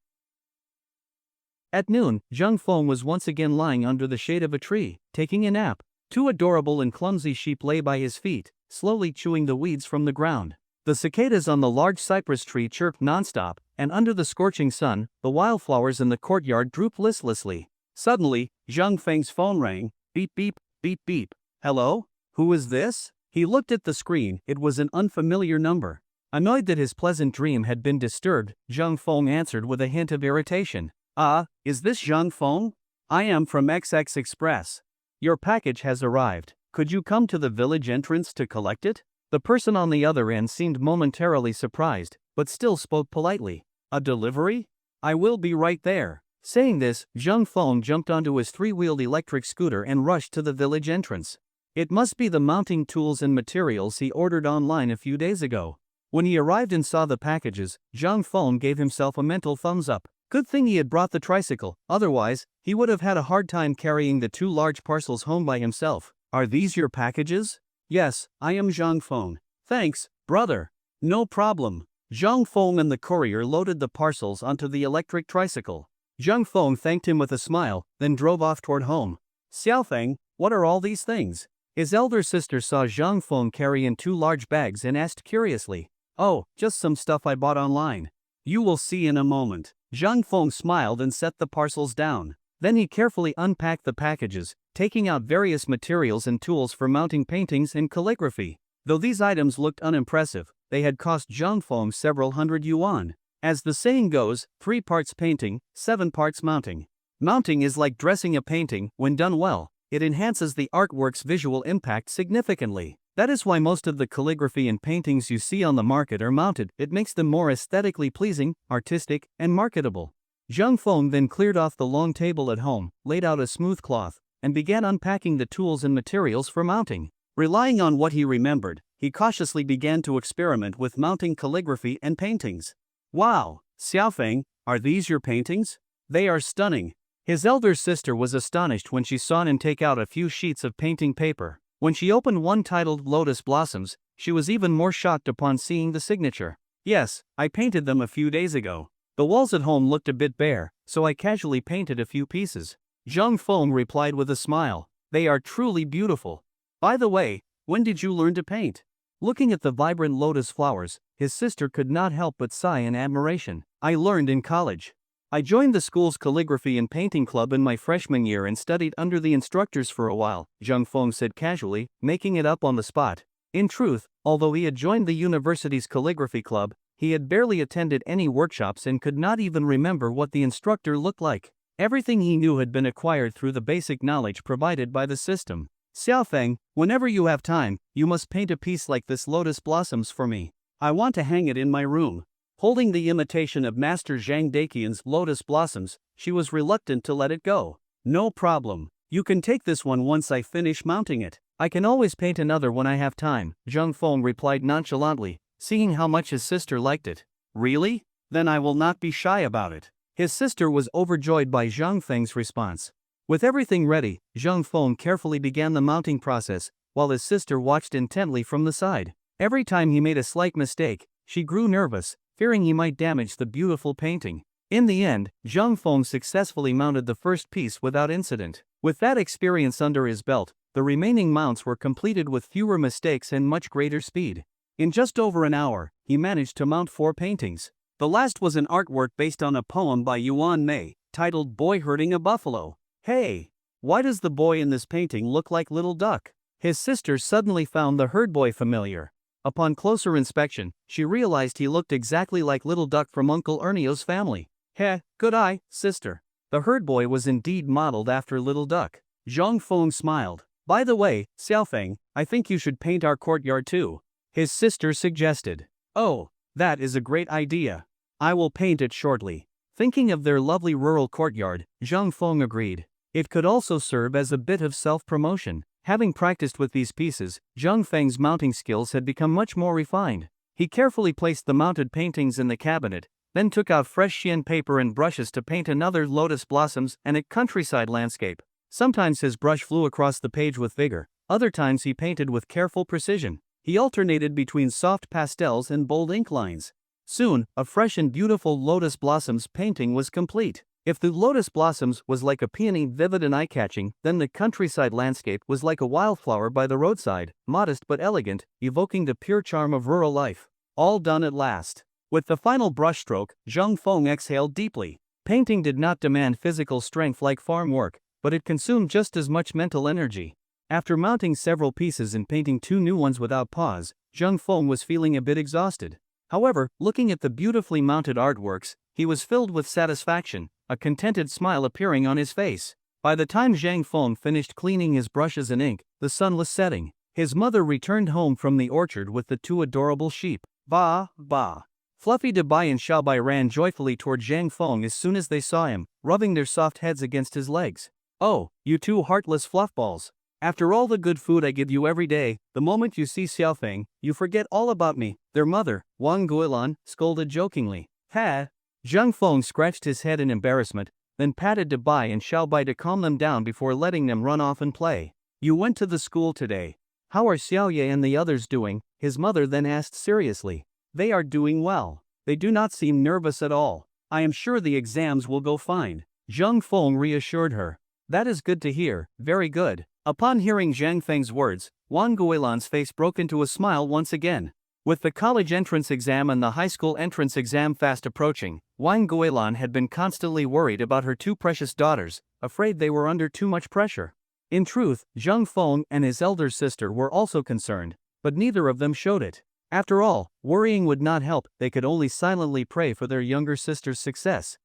At noon, Zhang Feng was once again lying under the shade of a tree, taking a nap. 2 adorable and clumsy sheep lay by his feet, slowly chewing the weeds from the ground. The cicadas on the large cypress tree chirped nonstop, and under the scorching sun, the wildflowers in the courtyard drooped listlessly. Suddenly, Zhang Feng's phone rang. Beep beep, beep beep. Hello? Who is this? He looked at the screen, it was an unfamiliar number. Annoyed that his pleasant dream had been disturbed, Zhang Feng answered with a hint of irritation. Is this Zhang Feng? I am from XX Express. Your package has arrived. Could you come to the village entrance to collect it? The person on the other end seemed momentarily surprised, but still spoke politely. A delivery? I will be right there. Saying this, Zhang Feng jumped onto his three-wheeled electric scooter and rushed to the village entrance. It must be the mounting tools and materials he ordered online a few days ago. When he arrived and saw the packages, Zhang Feng gave himself a mental thumbs up. Good thing he had brought the tricycle, otherwise, he would have had a hard time carrying the two large parcels home by himself. Are these your packages? Yes, I am Zhang Feng. Thanks, brother. No problem. Zhang Feng and the courier loaded the parcels onto the electric tricycle. Zhang Feng thanked him with a smile, then drove off toward home. Xiaofeng, what are all these things? His elder sister saw Zhang Feng carry in two large bags and asked curiously. Oh, just some stuff I bought online. You will see in a moment. Zhang Feng smiled and set the parcels down. Then he carefully unpacked the packages, taking out various materials and tools for mounting paintings and calligraphy. Though these items looked unimpressive, they had cost Zhang Feng several hundred yuan. As the saying goes, 3 parts painting, 7 parts mounting. Mounting is like dressing a painting. When done well, it enhances the artwork's visual impact significantly. That is why most of the calligraphy and paintings you see on the market are mounted. It makes them more aesthetically pleasing, artistic, and marketable. Zhang Feng then cleared off the long table at home, laid out a smooth cloth, and began unpacking the tools and materials for mounting. Relying on what he remembered, he cautiously began to experiment with mounting calligraphy and paintings. Wow, Xiaofeng, are these your paintings? They are stunning. His elder sister was astonished when she saw him take out a few sheets of painting paper. When she opened one titled Lotus Blossoms, she was even more shocked upon seeing the signature. Yes, I painted them a few days ago. The walls at home looked a bit bare, so I casually painted a few pieces. Zhang Feng replied with a smile. They are truly beautiful. By the way, when did you learn to paint? Looking at the vibrant lotus flowers, his sister could not help but sigh in admiration. I learned in college. I joined the school's calligraphy and painting club in my freshman year and studied under the instructors for a while, Zhang Feng said casually, making it up on the spot. In truth, although he had joined the university's calligraphy club, he had barely attended any workshops and could not even remember what the instructor looked like. Everything he knew had been acquired through the basic knowledge provided by the system. Xiaofeng, whenever you have time, you must paint a piece like this lotus blossoms for me. I want to hang it in my room. Holding the imitation of Master Zhang Daqian's lotus blossoms, she was reluctant to let it go. No problem. You can take this one once I finish mounting it. I can always paint another when I have time, Zhang Feng replied nonchalantly, seeing how much his sister liked it. Really? Then I will not be shy about it. His sister was overjoyed by Zhang Feng's response. With everything ready, Zhang Feng carefully began the mounting process, while his sister watched intently from the side. Every time he made a slight mistake, she grew nervous, fearing he might damage the beautiful painting. In the end, Zhang Feng successfully mounted the first piece without incident. With that experience under his belt, the remaining mounts were completed with fewer mistakes and much greater speed. In just over an hour, he managed to mount 4 paintings. The last was an artwork based on a poem by Yuan Mei, titled Boy Herding a Buffalo. Hey! Why does the boy in this painting look like Little Duck? His sister suddenly found the herd boy familiar. Upon closer inspection, she realized he looked exactly like Little Duck from Uncle Ernio's family. Heh, good eye, sister. The herd boy was indeed modeled after Little Duck. Zhang Feng smiled. By the way, Xiaofeng, I think you should paint our courtyard too. His sister suggested. Oh, that is a great idea. I will paint it shortly. Thinking of their lovely rural courtyard, Zhang Feng agreed. It could also serve as a bit of self-promotion. Having practiced with these pieces, Zhang Feng's mounting skills had become much more refined. He carefully placed the mounted paintings in the cabinet, then took out fresh Xian paper and brushes to paint another lotus blossoms and a countryside landscape. Sometimes his brush flew across the page with vigor, other times he painted with careful precision. He alternated between soft pastels and bold ink lines. Soon, a fresh and beautiful lotus blossoms painting was complete. If the lotus blossoms was like a peony vivid and eye-catching, then the countryside landscape was like a wildflower by the roadside, modest but elegant, evoking the pure charm of rural life. All done at last. With the final brushstroke, Zhang Feng exhaled deeply. Painting did not demand physical strength like farm work, but it consumed just as much mental energy. After mounting several pieces and painting 2 new ones without pause, Zhang Feng was feeling a bit exhausted. However, looking at the beautifully mounted artworks, he was filled with satisfaction. a contented smile appearing on his face. By the time Zhang Feng finished cleaning his brushes and ink, the sun was setting. His mother returned home from the orchard with the two adorable sheep. Ba, ba. Fluffy Dabai and Xiaobai ran joyfully toward Zhang Feng as soon as they saw him, rubbing their soft heads against his legs. Oh, you two heartless fluffballs. After all the good food I give you every day, the moment you see Xiaofeng, you forget all about me. Their mother, Wang Guilan, scolded jokingly. Ha! Zhang Feng scratched his head in embarrassment, then patted Dabai and Xiaobai to calm them down before letting them run off and play. You went to the school today. How are Xiaoye and the others doing? His mother then asked seriously. They are doing well. They do not seem nervous at all. I am sure the exams will go fine. Zhang Feng reassured her. That is good to hear, very good. Upon hearing Zhang Feng's words, Wang Guilan's face broke into a smile once again. With the college entrance exam and the high school entrance exam fast approaching, Wang Guilan had been constantly worried about her two precious daughters, afraid they were under too much pressure. In truth, Zhang Feng and his elder sister were also concerned, but neither of them showed it. After all, worrying would not help, they could only silently pray for their younger sister's success.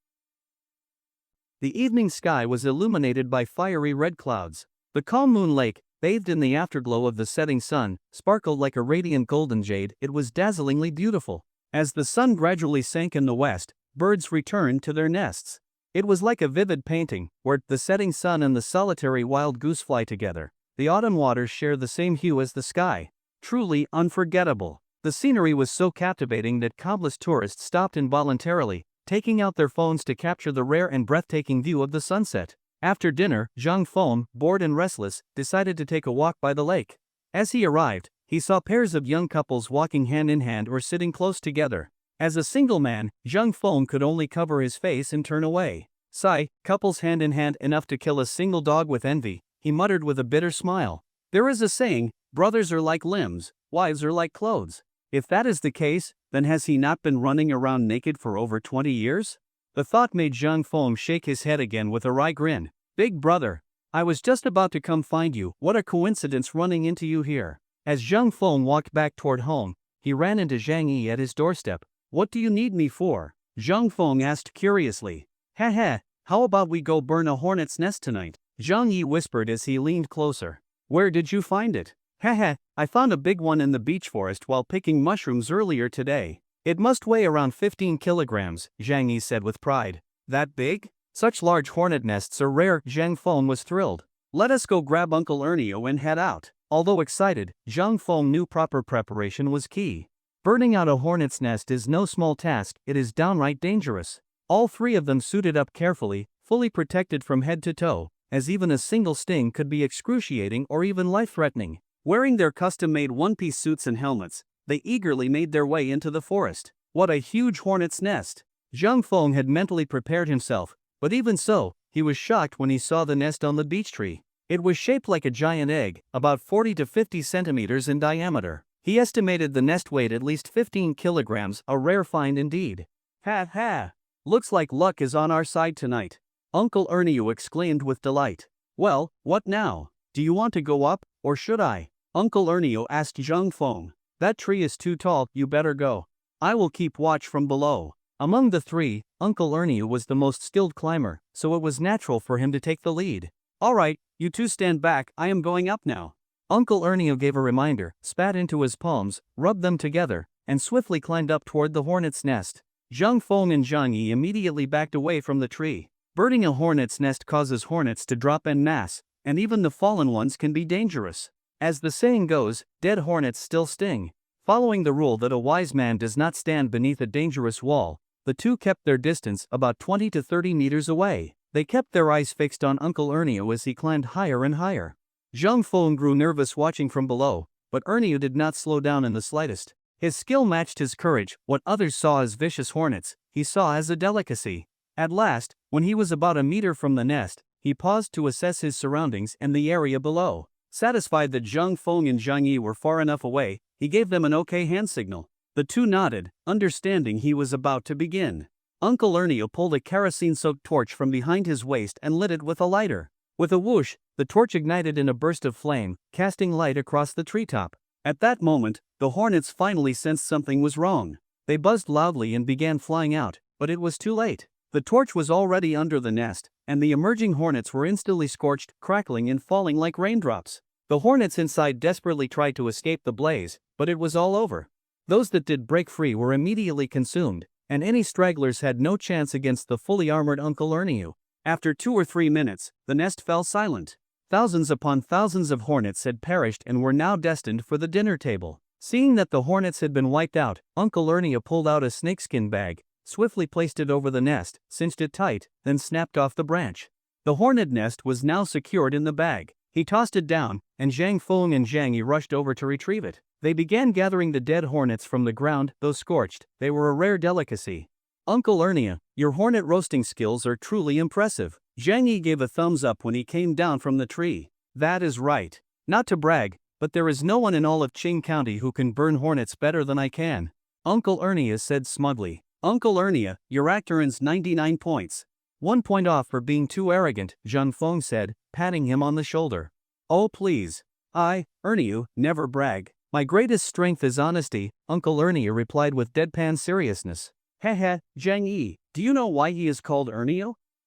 The evening sky was illuminated by fiery red clouds. The calm moon lake, bathed in the afterglow of the setting sun, sparkled like a radiant golden jade. It was dazzlingly beautiful. As the sun gradually sank in the west, birds returned to their nests. It was like a vivid painting, where the setting sun and the solitary wild goose fly together. The autumn waters share the same hue as the sky. Truly unforgettable. The scenery was so captivating that countless tourists stopped involuntarily, taking out their phones to capture the rare and breathtaking view of the sunset. After dinner, Zhang Feng, bored and restless, decided to take a walk by the lake. As he arrived, he saw pairs of young couples walking hand in hand or sitting close together. As a single man, Zhang Feng could only cover his face and turn away. Sigh, couples hand in hand enough to kill a single dog with envy, he muttered with a bitter smile. There is a saying, brothers are like limbs, wives are like clothes. If that is the case, then has he not been running around naked for over 20 years? The thought made Zhang Feng shake his head again with a wry grin. Big brother, I was just about to come find you. What a coincidence running into you here. As Zhang Feng walked back toward home, he ran into Zhang Yi at his doorstep. What do you need me for? Zhang Feng asked curiously. How about we go burn a hornet's nest tonight? Zhang Yi whispered as he leaned closer. Where did you find it? I found a big one in the beech forest while picking mushrooms earlier today. It must weigh around 15 kilograms, Zhang Yi said with pride. That big? Such large hornet nests are rare. Zhang Feng was thrilled. Let us go grab Uncle Ernio and head out. Although excited, Zhang Feng knew proper preparation was key. Burning out a hornet's nest is no small task, it is downright dangerous. All three of them suited up carefully, fully protected from head to toe, as even a single sting could be excruciating or even life-threatening. Wearing their custom-made one-piece suits and helmets, they eagerly made their way into the forest. What a huge hornet's nest! Zhang Feng had mentally prepared himself, but even so, he was shocked when he saw the nest on the beech tree. It was shaped like a giant egg, about 40 to 50 centimeters in diameter. He estimated the nest weighed at least 15 kilograms, a rare find indeed. Ha! Looks like luck is on our side tonight. Uncle Ernio exclaimed with delight. Well, what now? Do you want to go up, or should I? Uncle Ernio asked Zhang Feng. That tree is too tall, you better go. I will keep watch from below. Among the three, Uncle Ernio was the most skilled climber, so it was natural for him to take the lead. Alright, you two stand back, I am going up now. Uncle Ernio gave a reminder, spat into his palms, rubbed them together, and swiftly climbed up toward the hornet's nest. Zhang Feng and Zhang Yi immediately backed away from the tree. Burning a hornet's nest causes hornets to drop en masse, and even the fallen ones can be dangerous. As the saying goes, dead hornets still sting. Following the rule that a wise man does not stand beneath a dangerous wall, the two kept their distance about 20 to 30 meters away. They kept their eyes fixed on Uncle Ernio as he climbed higher and higher. Zhang Feng grew nervous watching from below, but Ernio did not slow down in the slightest. His skill matched his courage. What others saw as vicious hornets, he saw as a delicacy. At last, when he was about a meter from the nest, he paused to assess his surroundings and the area below. Satisfied that Zhang Feng and Zhang Yi were far enough away, he gave them an okay hand signal. The two nodded, understanding he was about to begin. Uncle Ernio pulled a kerosene-soaked torch from behind his waist and lit it with a lighter. With a whoosh, the torch ignited in a burst of flame, casting light across the treetop. At that moment, the hornets finally sensed something was wrong. They buzzed loudly and began flying out, but it was too late. The torch was already under the nest, and the emerging hornets were instantly scorched, crackling and falling like raindrops. The hornets inside desperately tried to escape the blaze, but it was all over. Those that did break free were immediately consumed, and any stragglers had no chance against the fully armored Uncle Ernie. After 2 or 3 minutes, the nest fell silent. Thousands upon thousands of hornets had perished and were now destined for the dinner table. Seeing that the hornets had been wiped out, Uncle Ernie pulled out a snakeskin bag, swiftly placed it over the nest, cinched it tight, then snapped off the branch. The hornet nest was now secured in the bag. He tossed it down, and Zhang Feng and Zhang Yi rushed over to retrieve it. They began gathering the dead hornets from the ground. Though scorched, they were a rare delicacy. Uncle Ernie, your hornet roasting skills are truly impressive. Zhang Yi gave a thumbs up when he came down from the tree. That is right. Not to brag, but there is no one in all of Qing County who can burn hornets better than I can. Uncle Ernie said smugly. Uncle Ernie, your act earns 99 points. 1 point off for being too arrogant, Zhang Feng said, patting him on the shoulder. Oh please. Ernie, never brag. My greatest strength is honesty, Uncle Ernie replied with deadpan seriousness. Heh, Zhang Yi, do you know why he is called Ernie?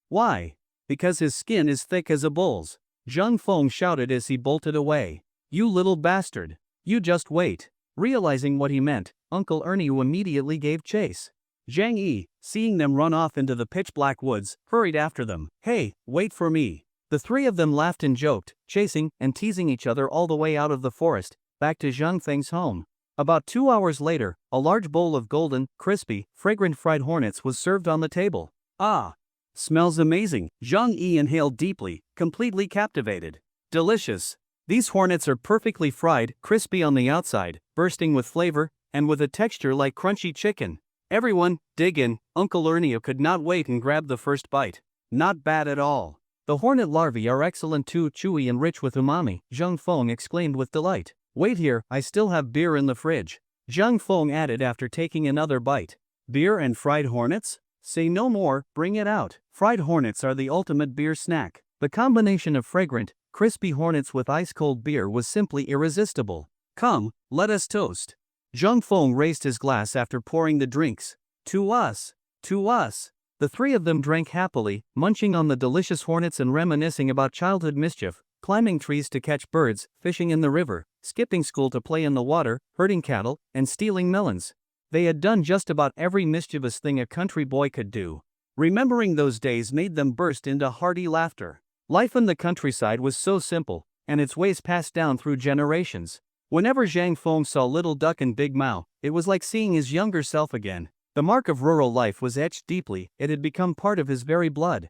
Why? Because his skin is thick as a bull's. Zhang Feng shouted as he bolted away. You little bastard. You just wait. Realizing what he meant, Uncle Ernie immediately gave chase. Zhang Yi, seeing them run off into the pitch-black woods, hurried after them. Hey, wait for me. The three of them laughed and joked, chasing and teasing each other all the way out of the forest, back to Zhang Feng's home. About 2 hours later, a large bowl of golden, crispy, fragrant fried hornets was served on the table. Ah! Smells amazing, Zhang Yi inhaled deeply, completely captivated. Delicious. These hornets are perfectly fried, crispy on the outside, bursting with flavor, and with a texture like crunchy chicken. Everyone, dig in. Uncle Ernie could not wait and grabbed the first bite. Not bad at all. The hornet larvae are excellent too, chewy and rich with umami, Zhang Feng exclaimed with delight. Wait here, I still have beer in the fridge. Zhang Feng added after taking another bite. Beer and fried hornets? Say no more, bring it out. Fried hornets are the ultimate beer snack. The combination of fragrant, crispy hornets with ice-cold beer was simply irresistible. Come, let us toast. Zhang Feng raised his glass after pouring the drinks. To us. To us. The three of them drank happily, munching on the delicious hornets and reminiscing about childhood mischief, climbing trees to catch birds, fishing in the river, skipping school to play in the water, herding cattle, and stealing melons. They had done just about every mischievous thing a country boy could do. Remembering those days made them burst into hearty laughter. Life in the countryside was so simple, and its ways passed down through generations. Whenever Zhang Feng saw Little Duck and Big Mao, it was like seeing his younger self again. The mark of rural life was etched deeply, it had become part of his very blood.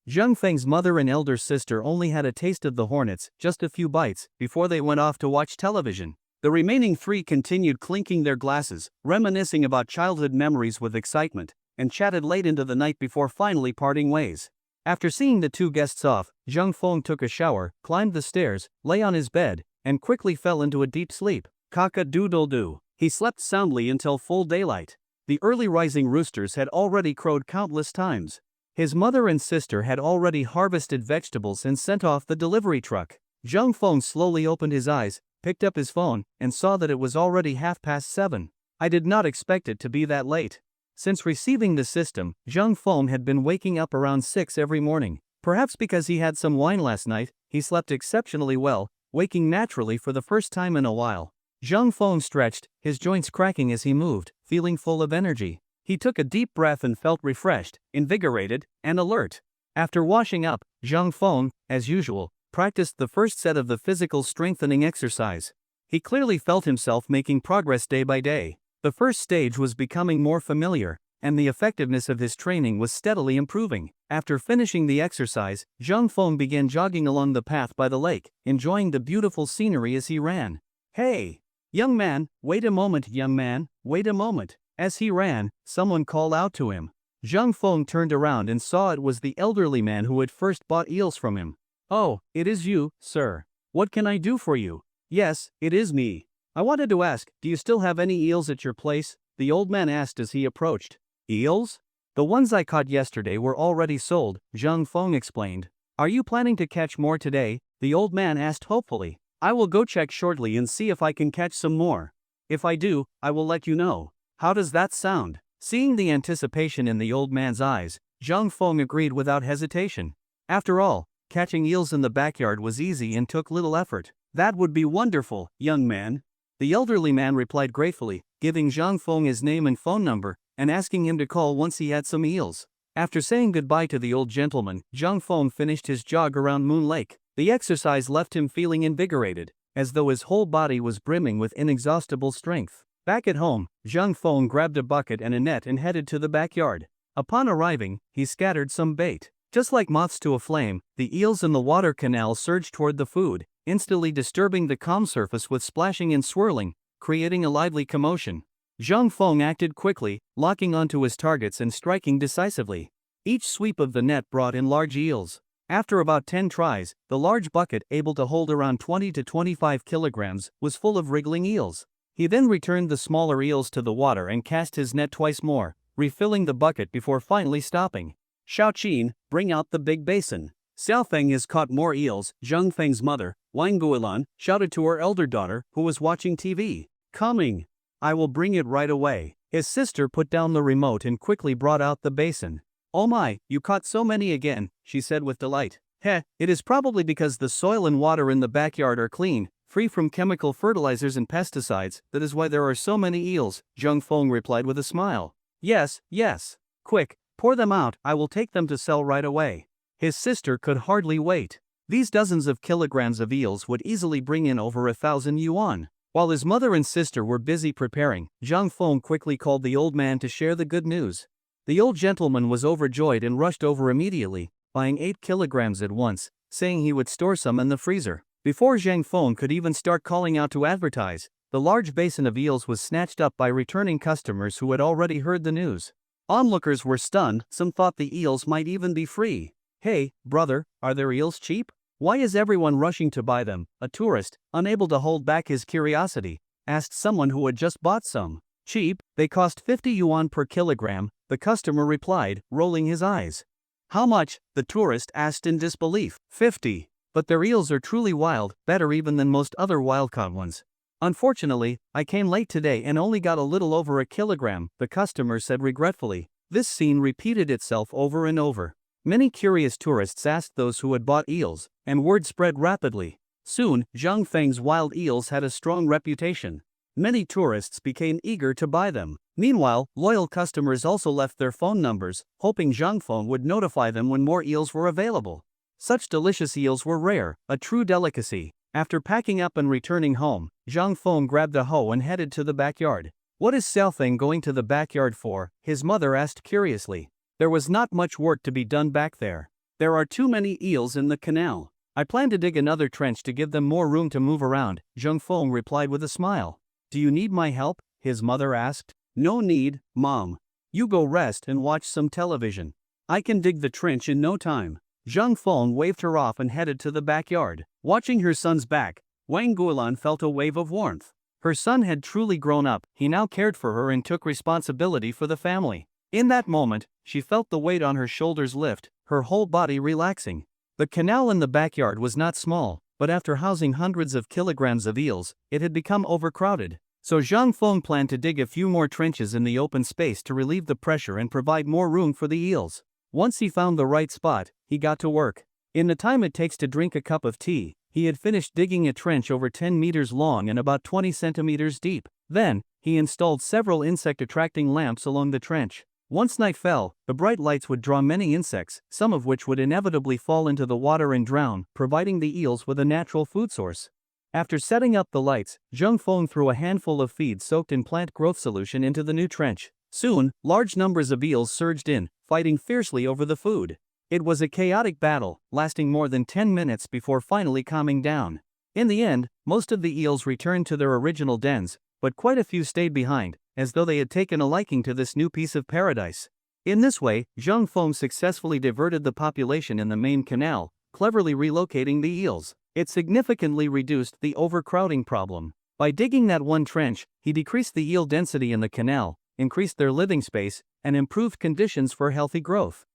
Zhang Feng's mother and elder sister only had a taste of the hornets, just a few bites, before they went off to watch television. The remaining three continued clinking their glasses, reminiscing about childhood memories with excitement, and chatted late into the night before finally parting ways. After seeing the two guests off, Zhang Feng took a shower, climbed the stairs, lay on his bed, and quickly fell into a deep sleep. Cock-a-doodle-doo. He slept soundly until full daylight. The early rising roosters had already crowed countless times. His mother and sister had already harvested vegetables and sent off the delivery truck. Zhang Feng slowly opened his eyes, picked up his phone, and saw that it was already 7:30. I did not expect it to be that late. Since receiving the system, Zhang Feng had been waking up around 6 every morning. Perhaps because he had some wine last night, he slept exceptionally well, waking naturally for the first time in a while. Zhang Feng stretched, his joints cracking as he moved, feeling full of energy. He took a deep breath and felt refreshed, invigorated, and alert. After washing up, Zhang Feng, as usual, practiced the first set of the physical strengthening exercise. He clearly felt himself making progress day by day. The first stage was becoming more familiar, and the effectiveness of his training was steadily improving. After finishing the exercise, Zhang Feng began jogging along the path by the lake, enjoying the beautiful scenery as he ran. Hey! Young man, wait a moment, young man, wait a moment. As he ran, someone called out to him. Zhang Feng turned around and saw it was the elderly man who had first bought eels from him. Oh, it is you, sir. What can I do for you? Yes, it is me. I wanted to ask, do you still have any eels at your place? The old man asked as he approached. Eels? The ones I caught yesterday were already sold, Zhang Feng explained. Are you planning to catch more today? The old man asked hopefully. I will go check shortly and see if I can catch some more. If I do, I will let you know. How does that sound? Seeing the anticipation in the old man's eyes, Zhang Feng agreed without hesitation. After all, catching eels in the backyard was easy and took little effort. That would be wonderful, young man. The elderly man replied gratefully, giving Zhang Feng his name and phone number, and asking him to call once he had some eels. After saying goodbye to the old gentleman, Zhang Feng finished his jog around Moon Lake. The exercise left him feeling invigorated, as though his whole body was brimming with inexhaustible strength. Back at home, Zhang Feng grabbed a bucket and a net and headed to the backyard. Upon arriving, he scattered some bait. Just like moths to a flame, the eels in the water canal surged toward the food, instantly disturbing the calm surface with splashing and swirling, creating a lively commotion. Zhang Feng acted quickly, locking onto his targets and striking decisively. Each sweep of the net brought in large eels. After about 10 tries, the large bucket, able to hold around 20 to 25 kilograms, was full of wriggling eels. He then returned the smaller eels to the water and cast his net twice more, refilling the bucket before finally stopping. Xiaoqin, bring out the big basin. Xiao Feng has caught more eels, Zhang Feng's mother, Wang Guilan, shouted to her elder daughter, who was watching TV. Coming. I will bring it right away. His sister put down the remote and quickly brought out the basin. Oh my, you caught so many again, she said with delight. Heh, it is probably because the soil and water in the backyard are clean, free from chemical fertilizers and pesticides, that is why there are so many eels, Zhang Feng replied with a smile. Yes, yes. Quick, pour them out, I will take them to sell right away. His sister could hardly wait. These dozens of kilograms of eels would easily bring in over 1,000 yuan. While his mother and sister were busy preparing, Zhang Feng quickly called the old man to share the good news. The old gentleman was overjoyed and rushed over immediately, buying 8 kilograms at once, saying he would store some in the freezer. Before Zhang Feng could even start calling out to advertise, the large basin of eels was snatched up by returning customers who had already heard the news. Onlookers were stunned, some thought the eels might even be free. Hey, brother, are their eels cheap? Why is everyone rushing to buy them? A tourist, unable to hold back his curiosity, asked someone who had just bought some. Cheap, they cost 50 yuan per kilogram, the customer replied, rolling his eyes. How much? The tourist asked in disbelief. 50. But their eels are truly wild, better even than most other wild-caught ones. Unfortunately, I came late today and only got a little over a kilogram, the customer said regretfully. This scene repeated itself over and over. Many curious tourists asked those who had bought eels, and word spread rapidly. Soon, Zhang Feng's wild eels had a strong reputation. Many tourists became eager to buy them. Meanwhile, loyal customers also left their phone numbers, hoping Zhang Feng would notify them when more eels were available. Such delicious eels were rare, a true delicacy. After packing up and returning home, Zhang Feng grabbed a hoe and headed to the backyard. What is Xiao Feng going to the backyard for? His mother asked curiously. There was not much work to be done back there. There are too many eels in the canal. I plan to dig another trench to give them more room to move around, Zhang Feng replied with a smile. Do you need my help? His mother asked. No need, Mom. You go rest and watch some television. I can dig the trench in no time. Zhang Feng waved her off and headed to the backyard. Watching her son's back, Wang Guilan felt a wave of warmth. Her son had truly grown up, he now cared for her and took responsibility for the family. In that moment, she felt the weight on her shoulders lift, her whole body relaxing. The canal in the backyard was not small, but after housing hundreds of kilograms of eels, it had become overcrowded. So Zhang Feng planned to dig a few more trenches in the open space to relieve the pressure and provide more room for the eels. Once he found the right spot, he got to work. In the time it takes to drink a cup of tea, he had finished digging a trench over 10 meters long and about 20 centimeters deep. Then, he installed several insect-attracting lamps along the trench. Once night fell, the bright lights would draw many insects, some of which would inevitably fall into the water and drown, providing the eels with a natural food source. After setting up the lights, Zhang Feng threw a handful of feed soaked in plant growth solution into the new trench. Soon, large numbers of eels surged in, fighting fiercely over the food. It was a chaotic battle, lasting more than 10 minutes before finally calming down. In the end, most of the eels returned to their original dens, but quite a few stayed behind, as though they had taken a liking to this new piece of paradise. In this way, Zhang Feng successfully diverted the population in the main canal, cleverly relocating the eels. It significantly reduced the overcrowding problem. By digging that one trench, he decreased the eel density in the canal, increased their living space, and improved conditions for healthy growth.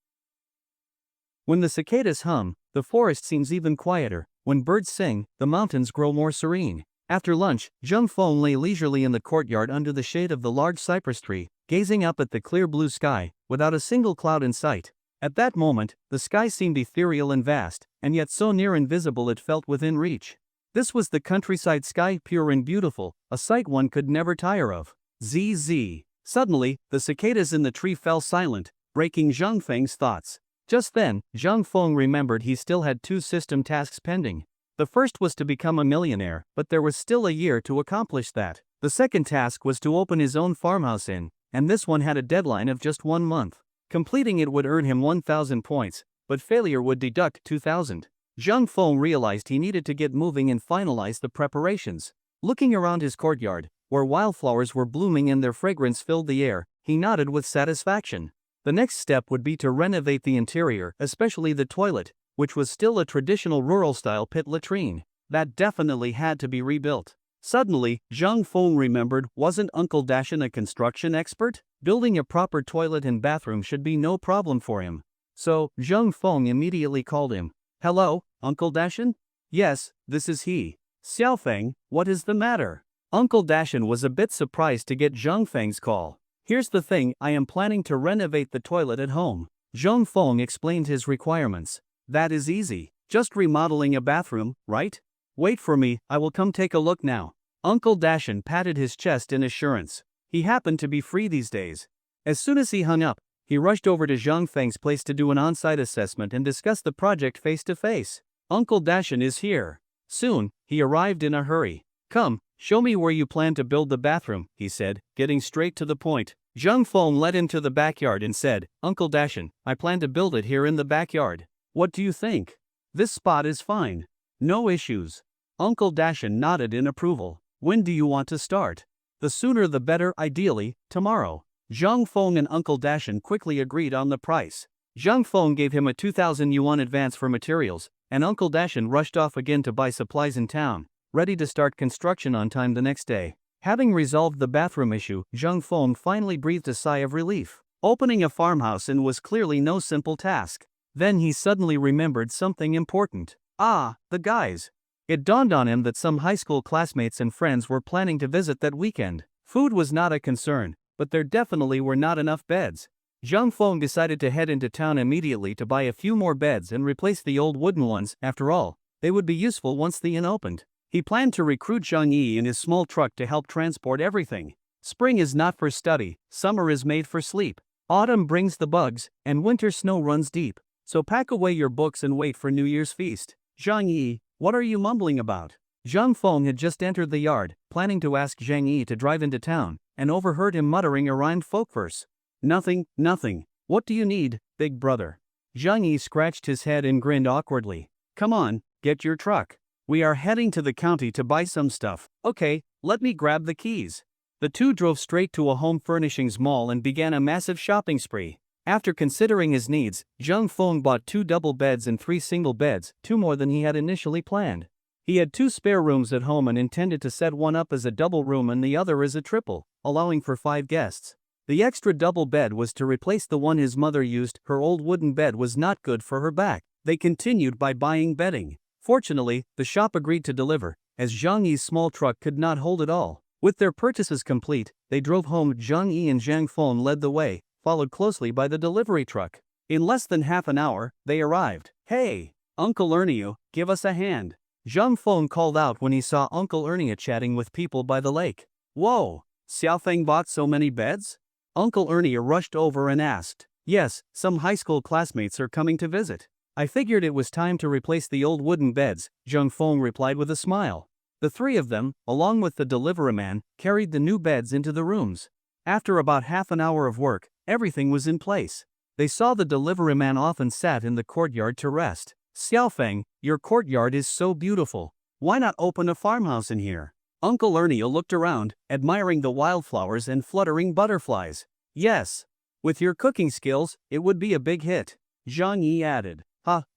When the cicadas hum, the forest seems even quieter. When birds sing, the mountains grow more serene. After lunch, Zhang Feng lay leisurely in the courtyard under the shade of the large cypress tree, gazing up at the clear blue sky, without a single cloud in sight. At that moment, the sky seemed ethereal and vast, and yet so near and visible it felt within reach. This was the countryside sky, pure and beautiful, a sight one could never tire of. ZZ. Suddenly, the cicadas in the tree fell silent, breaking Zhang Feng's thoughts. Just then, Zhang Feng remembered he still had 2 system tasks pending. The first was to become a millionaire, but there was still a year to accomplish that. The second task was to open his own farmhouse and this one had a deadline of just 1 month. Completing it would earn him 1,000 points, but failure would deduct 2,000. Zhang Feng realized he needed to get moving and finalize the preparations. Looking around his courtyard, where wildflowers were blooming and their fragrance filled the air, he nodded with satisfaction. The next step would be to renovate the interior, especially the toilet, which was still a traditional rural-style pit latrine. That definitely had to be rebuilt. Suddenly, Zhang Feng remembered, wasn't Uncle Dashan a construction expert? Building a proper toilet and bathroom should be no problem for him. So, Zhang Feng immediately called him. "Hello, Uncle Dashan?" "Yes, this is he." "Xiaofeng, what is the matter?" Uncle Dashan was a bit surprised to get Zhang Feng's call. "Here's the thing, I am planning to renovate the toilet at home." Zhang Feng explained his requirements. "That is easy, just remodeling a bathroom, right? Wait for me, I will come take a look now." Uncle Dashan patted his chest in assurance. He happened to be free these days. As soon as he hung up, he rushed over to Zhang Feng's place to do an on-site assessment and discuss the project face-to-face. "Uncle Dashan is here." Soon, he arrived in a hurry. "Come, show me where you plan to build the bathroom," he said, getting straight to the point. Zhang Feng led him to the backyard and said, "Uncle Dashan, I plan to build it here in the backyard. What do you think?" "This spot is fine. No issues." Uncle Dashan nodded in approval. "When do you want to start?" "The sooner the better, ideally, tomorrow." Zhang Feng and Uncle Dashan quickly agreed on the price. Zhang Feng gave him a 2,000 yuan advance for materials, and Uncle Dashan rushed off again to buy supplies in town, ready to start construction on time the next day. Having resolved the bathroom issue, Zhang Feng finally breathed a sigh of relief. Opening a farmhouse was clearly no simple task. Then he suddenly remembered something important. The guys. It dawned on him that some high school classmates and friends were planning to visit that weekend. Food was not a concern, but there definitely were not enough beds. Zhang Feng decided to head into town immediately to buy a few more beds and replace the old wooden ones. After all, they would be useful once the inn opened. He planned to recruit Zhang Yi in his small truck to help transport everything. Spring is not for study, summer is made for sleep. Autumn brings the bugs, and winter snow runs deep. So pack away your books and wait for New Year's feast. "Zhang Yi, what are you mumbling about?" Zhang Feng had just entered the yard, planning to ask Zhang Yi to drive into town, and overheard him muttering a rhymed folk verse. Nothing. What do you need, big brother?" Zhang Yi scratched his head and grinned awkwardly. "Come on, get your truck. We are heading to the county to buy some stuff." "Okay, let me grab the keys." The two drove straight to a home furnishings mall and began a massive shopping spree. After considering his needs, Zhang Feng bought 2 double beds and 3 single beds, 2 more than he had initially planned. He had 2 spare rooms at home and intended to set one up as a double room and the other as a triple, allowing for 5 guests. The extra double bed was to replace the one his mother used. Her old wooden bed was not good for her back. They continued by buying bedding. Fortunately, the shop agreed to deliver, as Zhang Yi's small truck could not hold it all. With their purchases complete, they drove home. Zhang Yi and Zhang Feng led the way, followed closely by the delivery truck. In less than half an hour, they arrived. "Hey, Uncle Ernie, give us a hand," Zhang Feng called out when he saw Uncle Ernie chatting with people by the lake. "Whoa, Xiaofeng bought so many beds?" Uncle Ernie rushed over and asked. "Yes, some high school classmates are coming to visit. I figured it was time to replace the old wooden beds," Zhang Feng replied with a smile. The 3 of them, along with the delivery man, carried the new beds into the rooms. After about half an hour of work, everything was in place. They saw the delivery man off and sat in the courtyard to rest. "Xiaofeng, your courtyard is so beautiful. Why not open a farmhouse in here?" Uncle Ernie looked around, admiring the wildflowers and fluttering butterflies. "Yes. With your cooking skills, it would be a big hit," Zhang Yi added.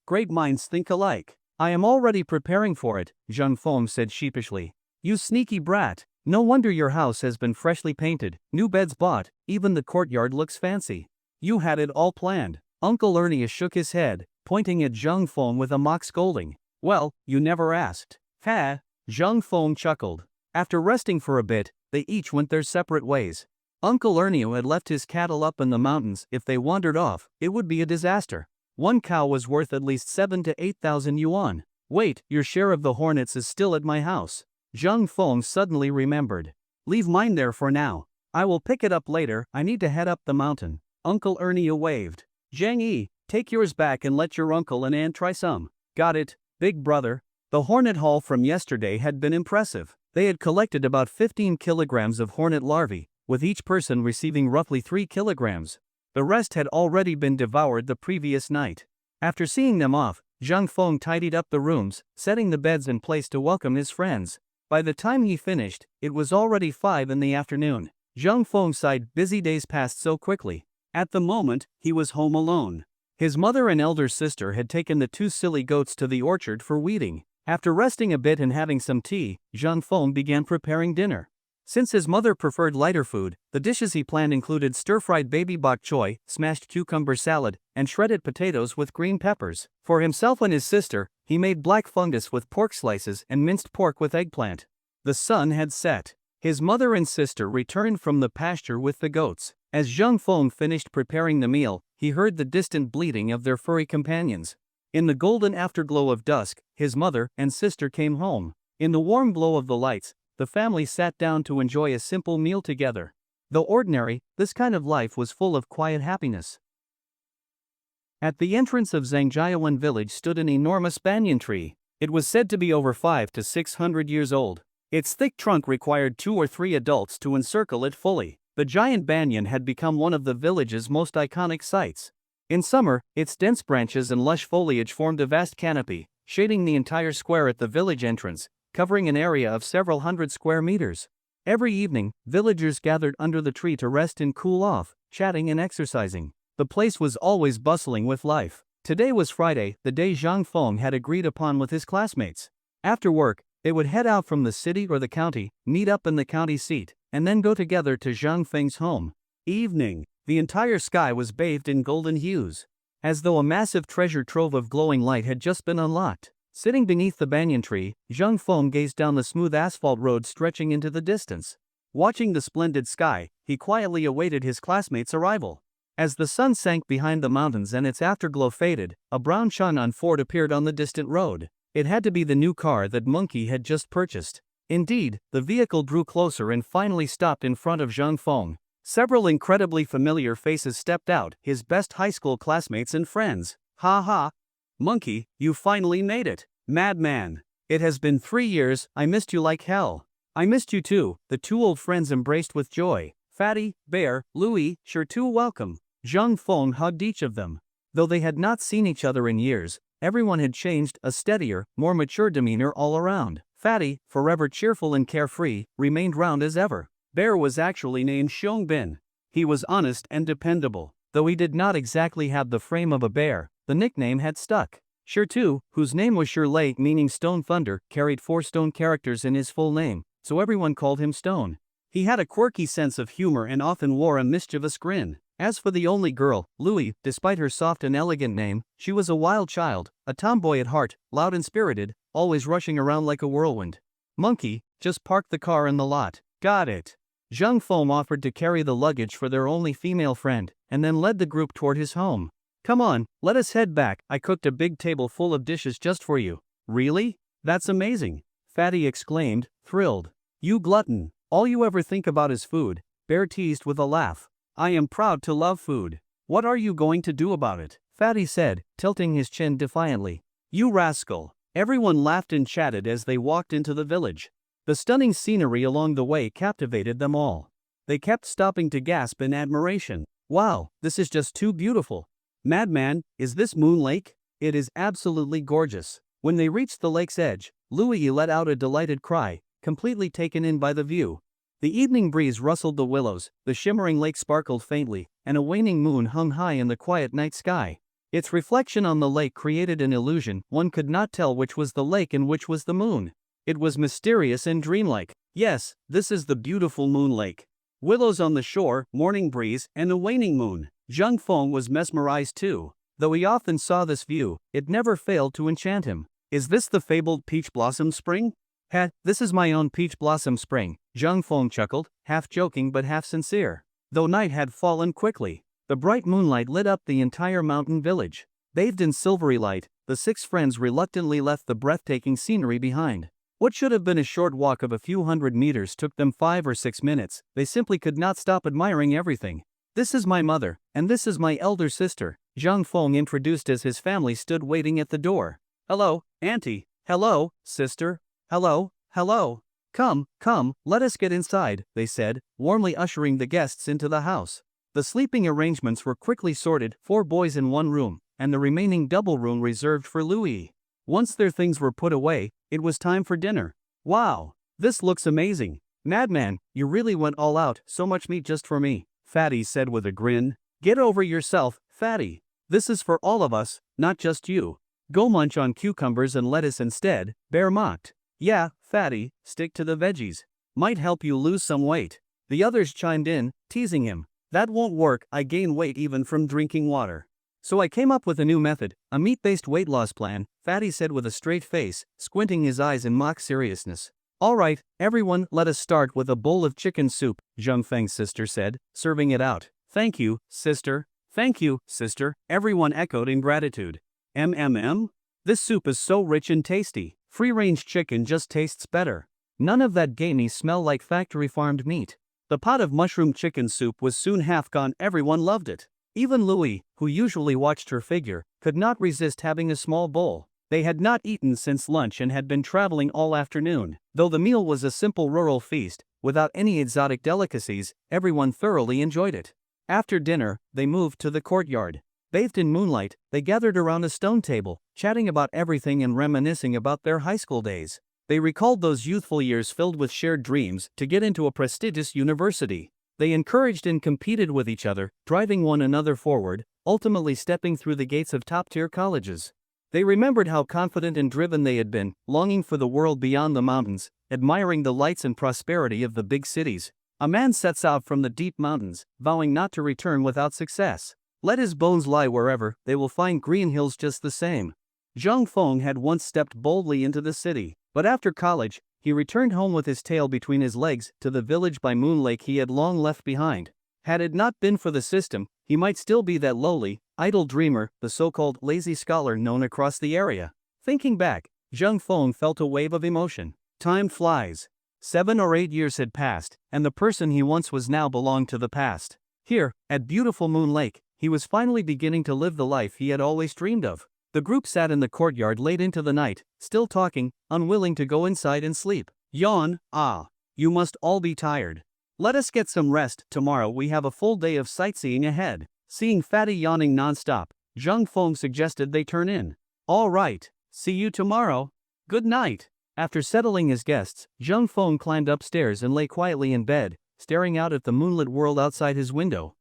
Great minds think alike." "I am already preparing for it," Zhang Feng said sheepishly. "You sneaky brat. No wonder your house has been freshly painted, new beds bought, even the courtyard looks fancy. You had it all planned." Uncle Ernie shook his head, pointing at Zhang Feng with a mock scolding. "Well, you never asked." "Ha!" Zhang Feng chuckled. After resting for a bit, they each went their separate ways. Uncle Ernio had left his cattle up in the mountains. If they wandered off, it would be a disaster. One cow was worth at least 7 to 8,000 yuan. Wait, your share of the hornets is still at my house. Zhang Feng suddenly remembered. Leave mine there for now. I will pick it up later. I need to head up the mountain. Uncle Ernio waved. Zhang Yi, take yours back and let your uncle and aunt try some. Got it, big brother. The hornet haul from yesterday had been impressive. They had collected about 15 kilograms of hornet larvae, with each person receiving roughly 3 kilograms. The rest had already been devoured the previous night. After seeing them off, Zhang Feng tidied up the rooms, setting the beds in place to welcome his friends. By the time he finished, it was already 5 in the afternoon. Zhang Feng sighed. Busy days passed so quickly. At the moment, he was home alone. His mother and elder sister had taken the 2 silly goats to the orchard for weeding. After resting a bit and having some tea, Zhang Feng began preparing dinner. Since his mother preferred lighter food, the dishes he planned included stir-fried baby bok choy, smashed cucumber salad, and shredded potatoes with green peppers. For himself and his sister, he made black fungus with pork slices and minced pork with eggplant. The sun had set. His mother and sister returned from the pasture with the goats. As Zhang Feng finished preparing the meal, he heard the distant bleating of their furry companions. In the golden afterglow of dusk, his mother and sister came home. In the warm glow of the lights, the family sat down to enjoy a simple meal together. Though ordinary, this kind of life was full of quiet happiness. At the entrance of Zhangjiawan village stood an enormous banyan tree. It was said to be over 500 to 600 years old. Its thick trunk required 2 or 3 adults to encircle it fully. The giant banyan had become one of the village's most iconic sights. In summer, its dense branches and lush foliage formed a vast canopy, shading the entire square at the village entrance, covering an area of several hundred square meters. Every evening, villagers gathered under the tree to rest and cool off, chatting and exercising. The place was always bustling with life. Today was Friday, the day Zhang Feng had agreed upon with his classmates. After work, they would head out from the city or the county, meet up in the county seat, and then go together to Zhang Feng's home. Evening. The entire sky was bathed in golden hues, as though a massive treasure trove of glowing light had just been unlocked. Sitting beneath the banyan tree, Zhang Feng gazed down the smooth asphalt road stretching into the distance. Watching the splendid sky, he quietly awaited his classmates' arrival. As the sun sank behind the mountains and its afterglow faded, a brown Chang'an Ford appeared on the distant road. It had to be the new car that Monkey had just purchased. Indeed, the vehicle drew closer and finally stopped in front of Zhang Feng. Several incredibly familiar faces stepped out, his best high school classmates and friends. Ha ha! Monkey, you finally made it. Madman. It has been 3 years, I missed you like hell. I missed you too, the 2 old friends embraced with joy. Fatty, Bear, Louie, sure too welcome. Zhang Feng hugged each of them. Though they had not seen each other in years, everyone had changed, a steadier, more mature demeanor all around. Fatty, forever cheerful and carefree, remained round as ever. Bear was actually named Xiong. He was honest and dependable. Though he did not exactly have the frame of a bear, the nickname had stuck. Shirtu, whose name was Shirlei meaning Stone Thunder, carried 4 stone characters in his full name, so everyone called him Stone. He had a quirky sense of humor and often wore a mischievous grin. As for the only girl, Louie, despite her soft and elegant name, she was a wild child, a tomboy at heart, loud and spirited, always rushing around like a whirlwind. Monkey, just park the car in the lot. Got it. Zhang Feng offered to carry the luggage for their only female friend, and then led the group toward his home. Come on, let us head back. I cooked a big table full of dishes just for you. Really? That's amazing. Fatty exclaimed, thrilled. You glutton. All you ever think about is food, Bear teased with a laugh. I am proud to love food. What are you going to do about it? Fatty said, tilting his chin defiantly. You rascal. Everyone laughed and chatted as they walked into the village. The stunning scenery along the way captivated them all. They kept stopping to gasp in admiration. Wow, this is just too beautiful. Madman, is this Moon Lake? It is absolutely gorgeous. When they reached the lake's edge, Louie let out a delighted cry, completely taken in by the view. The evening breeze rustled the willows, the shimmering lake sparkled faintly, and a waning moon hung high in the quiet night sky. Its reflection on the lake created an illusion. One could not tell which was the lake and which was the moon. It was mysterious and dreamlike. Yes, this is the beautiful Moon Lake. Willows on the shore, morning breeze, and a waning moon. Zhang Feng was mesmerized too. Though he often saw this view, it never failed to enchant him. Is this the fabled peach blossom spring? This is my own peach blossom spring, Zhang Feng chuckled, half joking but half sincere. though night had fallen quickly. The bright moonlight lit up the entire mountain village. Bathed in silvery light, the 6 friends reluctantly left the breathtaking scenery behind. What should have been a short walk of a few hundred meters took them 5 or 6 minutes. They simply could not stop admiring everything. "This is my mother, and this is my elder sister," Zhang Feng introduced as his family stood waiting at the door. "Hello, auntie. Hello, sister. Hello, hello. Come, come, let us get inside," they said, warmly ushering the guests into the house. The sleeping arrangements were quickly sorted, 4 boys in 1 room, and the remaining double room reserved for Louis. Once their things were put away, it was time for dinner. "Wow, this looks amazing. Madman, you really went all out, so much meat just for me," Fatty said with a grin. "Get over yourself, Fatty. This is for all of us, not just you. Go munch on cucumbers and lettuce instead," Bear mocked. "Yeah, Fatty, stick to the veggies. Might help you lose some weight." The others chimed in, teasing him. "That won't work, I gain weight even from drinking water. So I came up with a new method, a meat-based weight loss plan," Fatty said with a straight face, squinting his eyes in mock seriousness. "Alright, everyone, let us start with a bowl of chicken soup," Zhang Feng's sister said, serving it out. "Thank you, sister. Thank you, sister," everyone echoed in gratitude. This soup is so rich and tasty. Free-range chicken just tastes better. None of that gamey smell like factory-farmed meat." The pot of mushroom chicken soup was soon half gone. Everyone loved it. Even Louis, who usually watched her figure, could not resist having a small bowl. They had not eaten since lunch and had been traveling all afternoon. Though the meal was a simple rural feast, without any exotic delicacies, everyone thoroughly enjoyed it. After dinner, they moved to the courtyard. Bathed in moonlight, they gathered around a stone table, chatting about everything and reminiscing about their high school days. They recalled those youthful years filled with shared dreams to get into a prestigious university. They encouraged and competed with each other, driving one another forward, ultimately stepping through the gates of top-tier colleges. They remembered how confident and driven they had been, longing for the world beyond the mountains, admiring the lights and prosperity of the big cities. A man sets out from the deep mountains, vowing not to return without success. Let his bones lie wherever, they will find green hills just the same. Zhang Feng had once stepped boldly into the city, but after college, he returned home with his tail between his legs to the village by Moon Lake he had long left behind. Had it not been for the system, he might still be that lowly, idle dreamer, the so-called lazy scholar known across the area. Thinking back, Zhang Feng felt a wave of emotion. Time flies. 7 or 8 years had passed, and the person he once was now belonged to the past. Here, at beautiful Moon Lake, he was finally beginning to live the life he had always dreamed of. The group sat in the courtyard late into the night, still talking, unwilling to go inside and sleep. Yawn, you must all be tired. Let us get some rest, tomorrow we have a full day of sightseeing ahead. Seeing Fatty yawning non-stop, Zhang Feng suggested they turn in. All right, see you tomorrow. Good night. After settling his guests, Zhang Feng climbed upstairs and lay quietly in bed, staring out at the moonlit world outside his window.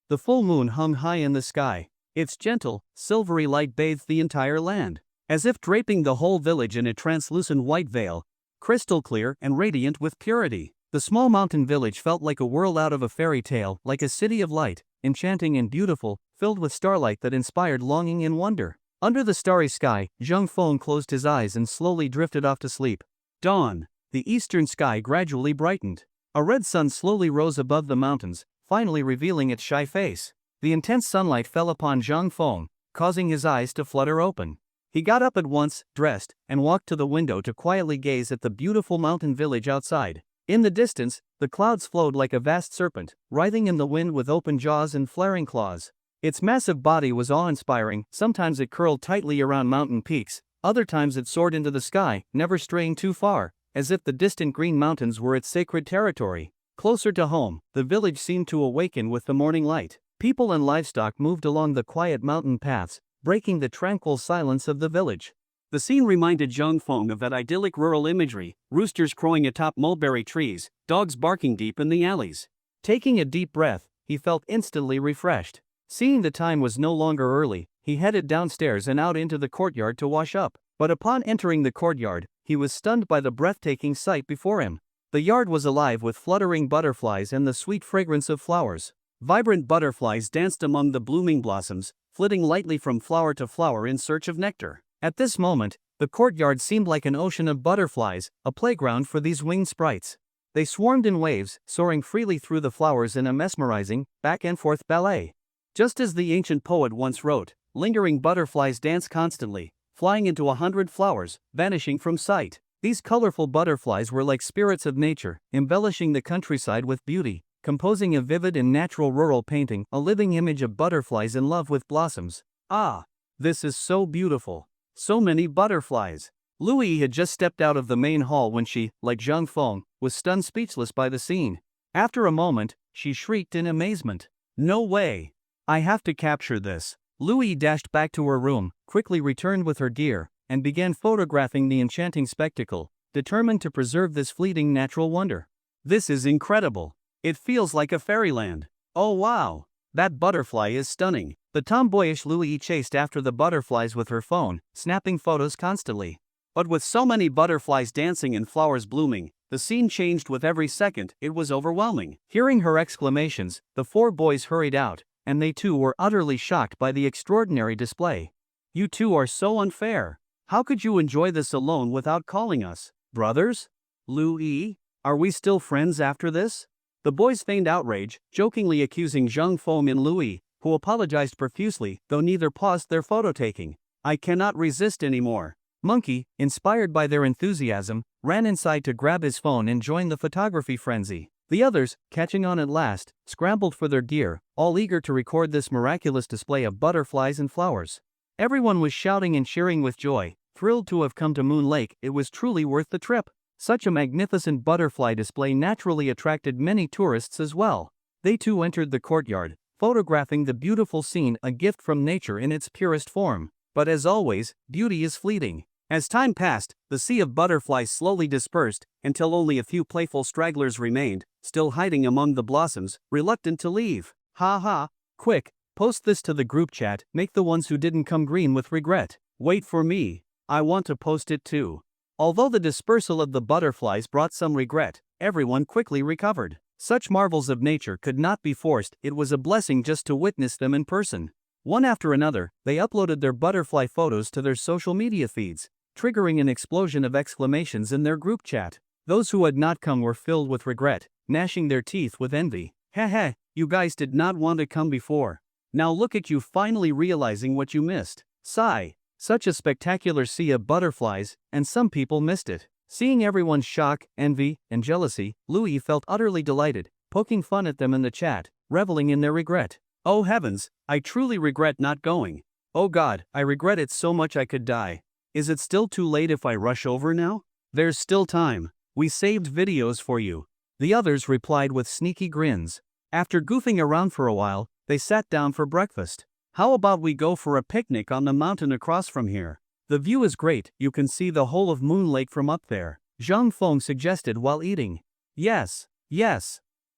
The full moon hung high in the sky. Its gentle, silvery light bathed the entire land, as if draping the whole village in a translucent white veil, crystal clear and radiant with purity. The small mountain village felt like a world out of a fairy tale, like a city of light, enchanting and beautiful, filled with starlight that inspired longing and wonder. Under the starry sky, Zhang Feng closed his eyes and slowly drifted off to sleep. Dawn. The eastern sky gradually brightened. A red sun slowly rose above the mountains, finally revealing its shy face. The intense sunlight fell upon Zhang Feng, causing his eyes to flutter open. He got up at once, dressed, and walked to the window to quietly gaze at the beautiful mountain village outside. In the distance, the clouds flowed like a vast serpent, writhing in the wind with open jaws and flaring claws. Its massive body was awe-inspiring. Sometimes it curled tightly around mountain peaks, other times it soared into the sky, never straying too far, as if the distant green mountains were its sacred territory. Closer to home, the village seemed to awaken with the morning light. People and livestock moved along the quiet mountain paths, breaking the tranquil silence of the village. The scene reminded Zhang Feng of that idyllic rural imagery, roosters crowing atop mulberry trees, dogs barking deep in the alleys. Taking a deep breath, he felt instantly refreshed. Seeing the time was no longer early, he headed downstairs and out into the courtyard to wash up. But upon entering the courtyard, he was stunned by the breathtaking sight before him. The yard was alive with fluttering butterflies and the sweet fragrance of flowers. Vibrant butterflies danced among the blooming blossoms, flitting lightly from flower to flower in search of nectar. At this moment, the courtyard seemed like an ocean of butterflies, a playground for these winged sprites. They swarmed in waves, soaring freely through the flowers in a mesmerizing, back-and-forth ballet. Just as the ancient poet once wrote, lingering butterflies dance constantly, flying into 100 flowers, vanishing from sight. These colorful butterflies were like spirits of nature, embellishing the countryside with beauty, composing a vivid and natural rural painting, a living image of butterflies in love with blossoms. Ah, this is so beautiful. So many butterflies. Louis had just stepped out of the main hall when she, like Zhang Feng, was stunned speechless by the scene. After a moment, she shrieked in amazement. No way! I have to capture this. Louis dashed back to her room, quickly returned with her gear, and began photographing the enchanting spectacle, determined to preserve this fleeting natural wonder. This is incredible. It feels like a fairyland. Oh wow! That butterfly is stunning. The tomboyish Louis chased after the butterflies with her phone, snapping photos constantly. But with so many butterflies dancing and flowers blooming, the scene changed with every second. It was overwhelming. Hearing her exclamations, the 4 boys hurried out, and they too were utterly shocked by the extraordinary display. You two are so unfair. How could you enjoy this alone without calling us? Brothers? Louis? Are we still friends after this? The boys feigned outrage, jokingly accusing Zhang Feng and Louis, who apologized profusely, though neither paused their photo-taking. I cannot resist anymore. Monkey, inspired by their enthusiasm, ran inside to grab his phone and join the photography frenzy. The others, catching on at last, scrambled for their gear, all eager to record this miraculous display of butterflies and flowers. Everyone was shouting and cheering with joy, thrilled to have come to Moon Lake. It was truly worth the trip. Such a magnificent butterfly display naturally attracted many tourists as well. They too entered the courtyard, photographing the beautiful scene, a gift from nature in its purest form. But as always, beauty is fleeting. As time passed, the sea of butterflies slowly dispersed, until only a few playful stragglers remained, still hiding among the blossoms, reluctant to leave. Ha ha! Quick, post this to the group chat, make the ones who didn't come green with regret. Wait for me. I want to post it too. Although the dispersal of the butterflies brought some regret, everyone quickly recovered. Such marvels of nature could not be forced. It was a blessing just to witness them in person. One after another, they uploaded their butterfly photos to their social media feeds, triggering an explosion of exclamations in their group chat. Those who had not come were filled with regret, gnashing their teeth with envy. Heh, you guys did not want to come before. Now look at you finally realizing what you missed. Sigh. Such a spectacular sea of butterflies, and some people missed it. Seeing everyone's shock, envy, and jealousy, Louis felt utterly delighted, poking fun at them in the chat, reveling in their regret. Oh heavens, I truly regret not going. Oh God, I regret it so much I could die. Is it still too late if I rush over now? There's still time. We saved videos for you. The others replied with sneaky grins. After goofing around for a while, they sat down for breakfast. How about we go for a picnic on the mountain across from here? The view is great, you can see the whole of Moon Lake from up there, Zhang Feng suggested while eating. Yes.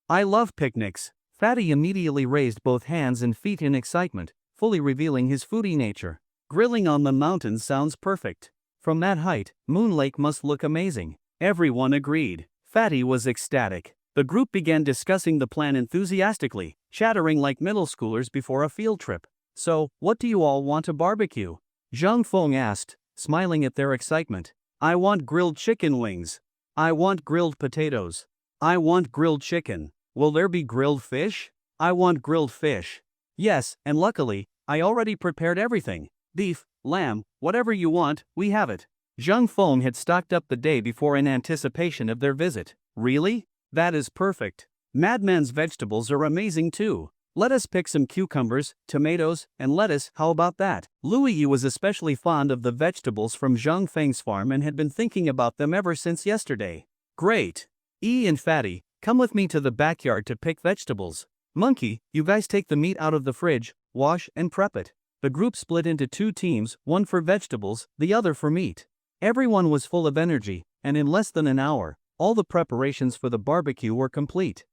I love picnics. Fatty immediately raised both hands and feet in excitement, fully revealing his foodie nature. Grilling on the mountain sounds perfect. From that height, Moon Lake must look amazing. Everyone agreed. Fatty was ecstatic. The group began discussing the plan enthusiastically, chattering like middle schoolers before a field trip. So, what do you all want to barbecue? Zhang Feng asked, smiling at their excitement. I want grilled chicken wings. I want grilled potatoes. I want grilled chicken. Will there be grilled fish? I want grilled fish. Yes, and luckily, I already prepared everything. Beef, lamb, whatever you want, we have it. Zhang Feng had stocked up the day before in anticipation of their visit. Really? That is perfect. Madman's vegetables are amazing too. Let us pick some cucumbers, tomatoes, and lettuce, how about that? Louis was especially fond of the vegetables from Zhang Feng's farm and had been thinking about them ever since yesterday. Great. And Fatty, come with me to the backyard to pick vegetables. Monkey, you guys take the meat out of the fridge, wash and prep it. The group split into 2 teams, one for vegetables, the other for meat. Everyone was full of energy, and in less than an hour, all the preparations for the barbecue were complete.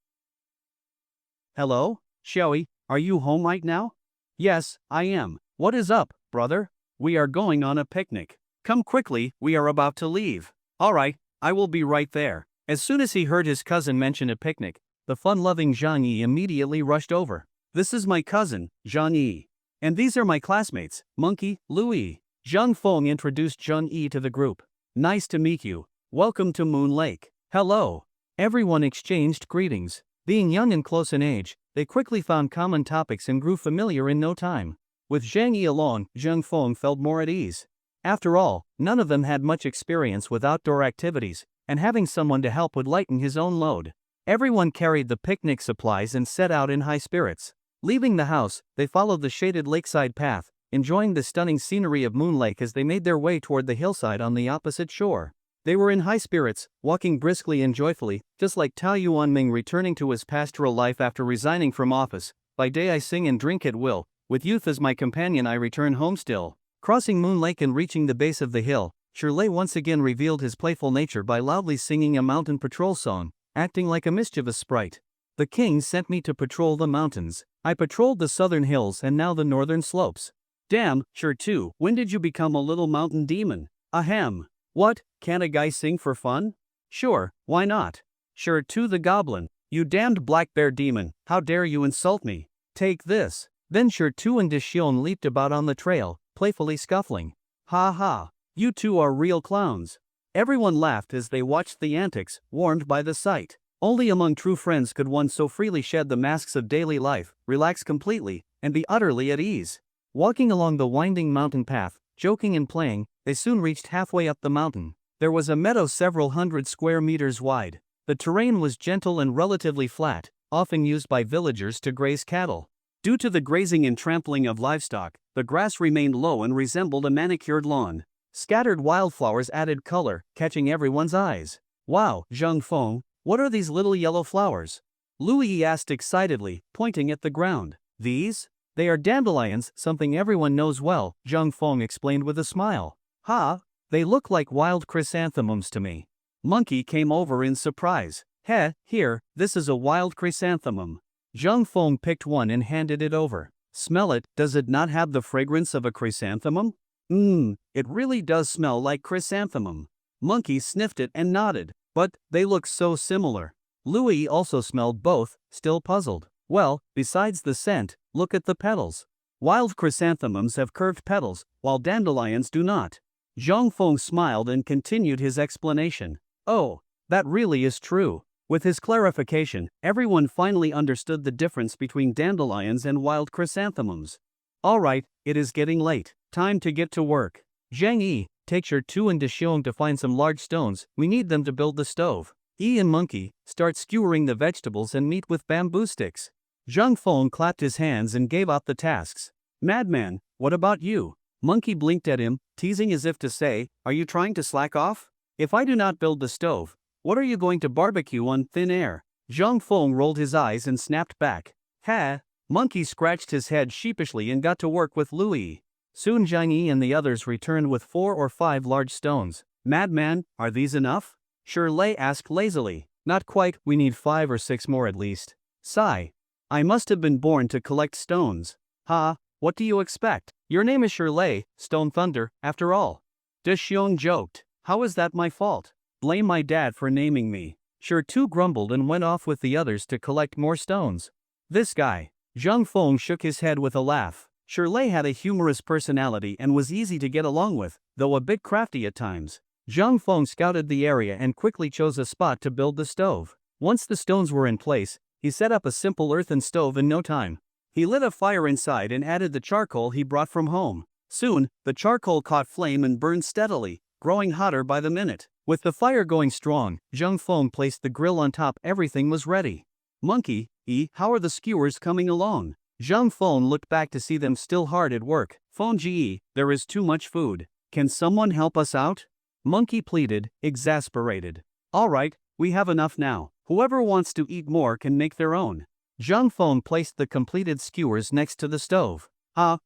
Hello? Xiaoyi, are you home right now? Yes, I am. What is up, brother? We are going on a picnic. Come quickly, we are about to leave. Alright, I will be right there. As soon as he heard his cousin mention a picnic, the fun-loving Zhang Yi immediately rushed over. This is my cousin, Zhang Yi. And these are my classmates, Monkey, Louis. Zhang Feng introduced Zhang Yi to the group. Nice to meet you. Welcome to Moon Lake. Hello. Everyone exchanged greetings. Being young and close in age, they quickly found common topics and grew familiar in no time. With Zhang Yi along, Zheng Feng felt more at ease. After all, none of them had much experience with outdoor activities, and having someone to help would lighten his own load. Everyone carried the picnic supplies and set out in high spirits. Leaving the house, they followed the shaded lakeside path, enjoying the stunning scenery of Moon Lake as they made their way toward the hillside on the opposite shore. They were in high spirits, walking briskly and joyfully, just like Tao Yuanming returning to his pastoral life after resigning from office. By day I sing and drink at will, with youth as my companion I return home still. Crossing Moon Lake and reaching the base of the hill, Shirley once again revealed his playful nature by loudly singing a mountain patrol song, acting like a mischievous sprite. The king sent me to patrol the mountains. I patrolled the southern hills and now the northern slopes. Damn, sure too, when did you become a little mountain demon? Ahem. What, can't a guy sing for fun? Sure, why not? Sure too the goblin. You damned black bear demon, how dare you insult me? Take this. Then Sure Tu and Dishion leaped about on the trail, playfully scuffling. Ha ha, you two are real clowns. Everyone laughed as they watched the antics, warmed by the sight. Only among true friends could one so freely shed the masks of daily life, relax completely, and be utterly at ease. Walking along the winding mountain path, joking and playing, they soon reached halfway up the mountain. There was a meadow several hundred square meters wide. The terrain was gentle and relatively flat, often used by villagers to graze cattle. Due to the grazing and trampling of livestock, the grass remained low and resembled a manicured lawn. Scattered wildflowers added color, catching everyone's eyes. Wow, Zheng Feng, what are these little yellow flowers? Louis asked excitedly, pointing at the ground. These? They are dandelions, something everyone knows well, Zheng Feng explained with a smile. Ha, they look like wild chrysanthemums to me. Monkey came over in surprise. Heh, here, this is a wild chrysanthemum. Zheng Feng picked one and handed it over. Smell it, does it not have the fragrance of a chrysanthemum? It really does smell like chrysanthemum. Monkey sniffed it and nodded. But, they look so similar. Louis also smelled both, still puzzled. Well, besides the scent, look at the petals. Wild chrysanthemums have curved petals, while dandelions do not. Zheng Feng smiled and continued his explanation. Oh, that really is true. With his clarification, everyone finally understood the difference between dandelions and wild chrysanthemums. Alright, it is getting late. Time to get to work. Zhang Yi, take your Tu and Dishiong to find some large stones, we need them to build the stove. Yi and Monkey, start skewering the vegetables and meat with bamboo sticks. Zheng Feng clapped his hands and gave out the tasks. Madman, what about you? Monkey blinked at him, teasing as if to say, are you trying to slack off? If I do not build the stove, what are you going to barbecue on thin air? Zheng Feng rolled his eyes and snapped back. Ha! Monkey scratched his head sheepishly and got to work with Louis. Soon Zhang Yi and the others returned with 4 or 5 large stones. Madman, are these enough? Shirley asked lazily. Not quite, we need 5 or 6 more at least. Sigh. I must have been born to collect stones. Ha, what do you expect? Your name is Shirley, Stone Thunder, after all. Dishiong joked. How is that my fault? Blame my dad for naming me. Sure Tu grumbled and went off with the others to collect more stones. This guy. Zheng Feng shook his head with a laugh. Shirley had a humorous personality and was easy to get along with, though a bit crafty at times. Zheng Feng scouted the area and quickly chose a spot to build the stove. Once the stones were in place, he set up a simple earthen stove in no time. He lit a fire inside and added the charcoal he brought from home. Soon, the charcoal caught flame and burned steadily, growing hotter by the minute. With the fire going strong, Zheng Feng placed the grill on top. Everything was ready. Monkey, how are the skewers coming along? Zheng Feng looked back to see them still hard at work. Feng Ji, there is too much food. Can someone help us out? Monkey pleaded, exasperated. Alright, we have enough now. Whoever wants to eat more can make their own. Zheng Feng placed the completed skewers next to the stove.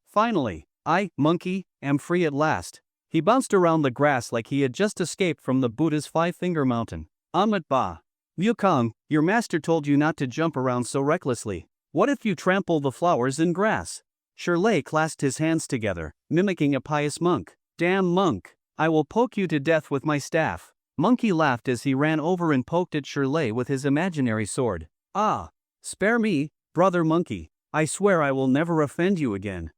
Finally, I, Monkey, am free at last. He bounced around the grass like he had just escaped from the Buddha's 5-finger mountain. Amit Ba. Liu Kang, your master told you not to jump around so recklessly. What if you trample the flowers and grass? Shirley clasped his hands together, mimicking a pious monk. Damn monk. I will poke you to death with my staff. Monkey laughed as he ran over and poked at Shirley with his imaginary sword. Spare me, brother monkey. I swear I will never offend you again.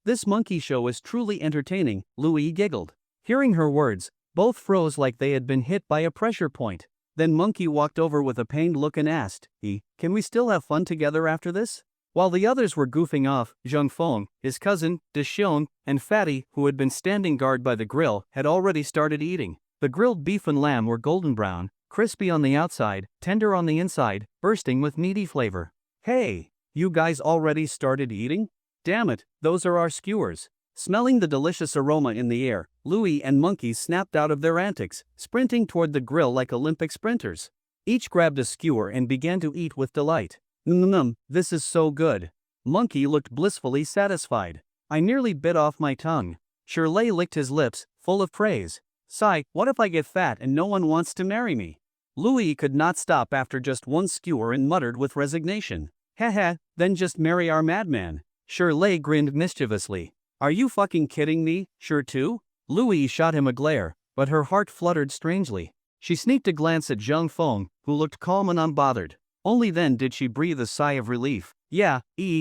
This monkey show is truly entertaining, Louis giggled. Hearing her words, both froze like they had been hit by a pressure point. Then Monkey walked over with a pained look and asked, can we still have fun together after this? While the others were goofing off, Zhang Feng, his cousin, Deshion, and Fatty, who had been standing guard by the grill, had already started eating. The grilled beef and lamb were golden brown, crispy on the outside, tender on the inside, bursting with meaty flavor. Hey, you guys already started eating? Damn it, those are our skewers. Smelling the delicious aroma in the air, Louie and Monkey snapped out of their antics, sprinting toward the grill like Olympic sprinters. Each grabbed a skewer and began to eat with delight. This is so good. Monkey looked blissfully satisfied. I nearly bit off my tongue. Shirley licked his lips, full of praise. Sigh, what if I get fat and no one wants to marry me? Louie could not stop after just one skewer and muttered with resignation. Haha, then just marry our madman. Shirley grinned mischievously. Are you fucking kidding me, sure too? Louie shot him a glare, but her heart fluttered strangely. She sneaked a glance at Zhang Feng, who looked calm and unbothered. Only then did she breathe a sigh of relief. Yeah,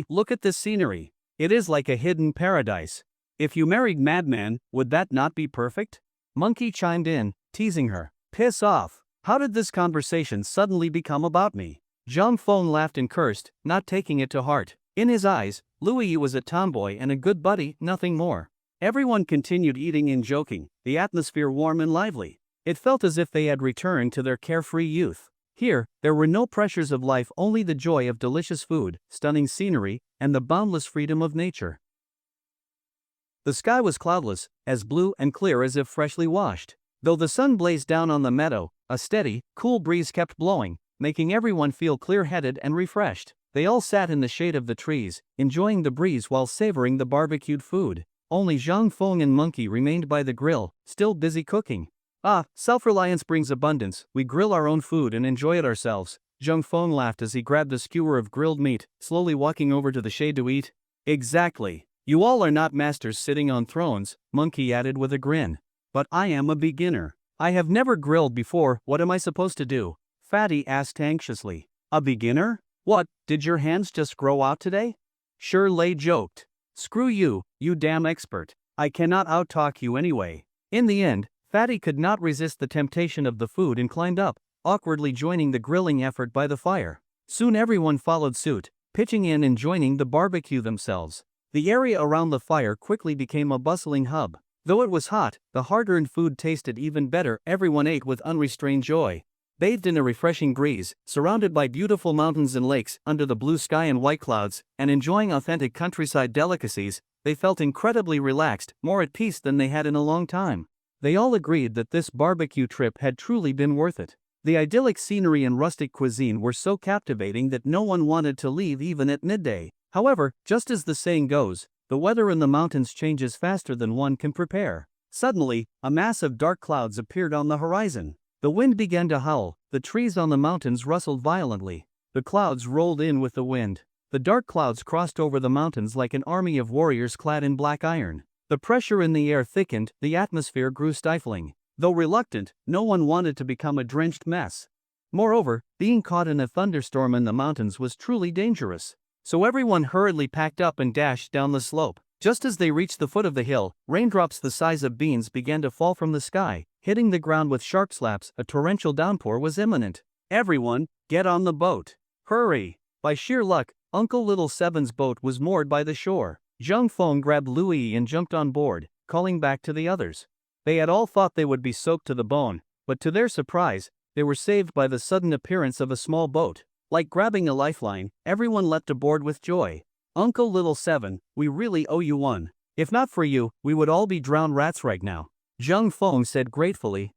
look at this scenery. It is like a hidden paradise. If you married Madman, would that not be perfect? Monkey chimed in, teasing her. Piss off. How did this conversation suddenly become about me? Zhang Feng laughed and cursed, not taking it to heart. In his eyes, Louie was a tomboy and a good buddy, nothing more. Everyone continued eating and joking, the atmosphere warm and lively. It felt as if they had returned to their carefree youth. Here, there were no pressures of life, only the joy of delicious food, stunning scenery, and the boundless freedom of nature. The sky was cloudless, as blue and clear as if freshly washed. Though the sun blazed down on the meadow, a steady, cool breeze kept blowing, making everyone feel clear-headed and refreshed. They all sat in the shade of the trees, enjoying the breeze while savoring the barbecued food. Only Zhang Feng and Monkey remained by the grill, still busy cooking. Self-reliance brings abundance. We grill our own food and enjoy it ourselves. Zhang Feng laughed as he grabbed a skewer of grilled meat, slowly walking over to the shade to eat. Exactly. You all are not masters sitting on thrones, Monkey added with a grin. But I am a beginner. I have never grilled before, what am I supposed to do? Fatty asked anxiously. A beginner? What, did your hands just grow out today? Shirley joked. Screw you, you damn expert. I cannot outtalk you anyway. In the end, Fatty could not resist the temptation of the food and climbed up, awkwardly joining the grilling effort by the fire. Soon everyone followed suit, pitching in and joining the barbecue themselves. The area around the fire quickly became a bustling hub. Though it was hot, the hard-earned food tasted even better. Everyone ate with unrestrained joy. Bathed in a refreshing breeze, surrounded by beautiful mountains and lakes, under the blue sky and white clouds, and enjoying authentic countryside delicacies, they felt incredibly relaxed, more at peace than they had in a long time. They all agreed that this barbecue trip had truly been worth it. The idyllic scenery and rustic cuisine were so captivating that no one wanted to leave even at midday. However, just as the saying goes, the weather in the mountains changes faster than one can prepare. Suddenly, a mass of dark clouds appeared on the horizon. The wind began to howl, the trees on the mountains rustled violently. The clouds rolled in with the wind. The dark clouds crossed over the mountains like an army of warriors clad in black iron. The pressure in the air thickened, the atmosphere grew stifling. Though reluctant, no one wanted to become a drenched mess. Moreover, being caught in a thunderstorm in the mountains was truly dangerous. So everyone hurriedly packed up and dashed down the slope. Just as they reached the foot of the hill, raindrops the size of beans began to fall from the sky, hitting the ground with sharp slaps. A torrential downpour was imminent. Everyone, get on the boat. Hurry! By sheer luck, Uncle Little Seven's boat was moored by the shore. Zhang Feng grabbed Louie and jumped on board, calling back to the others. They had all thought they would be soaked to the bone, but to their surprise, they were saved by the sudden appearance of a small boat. Like grabbing a lifeline, everyone leapt aboard with joy. Uncle Little Seven, we really owe you one. If not for you, we would all be drowned rats right now. Zhang Feng said gratefully.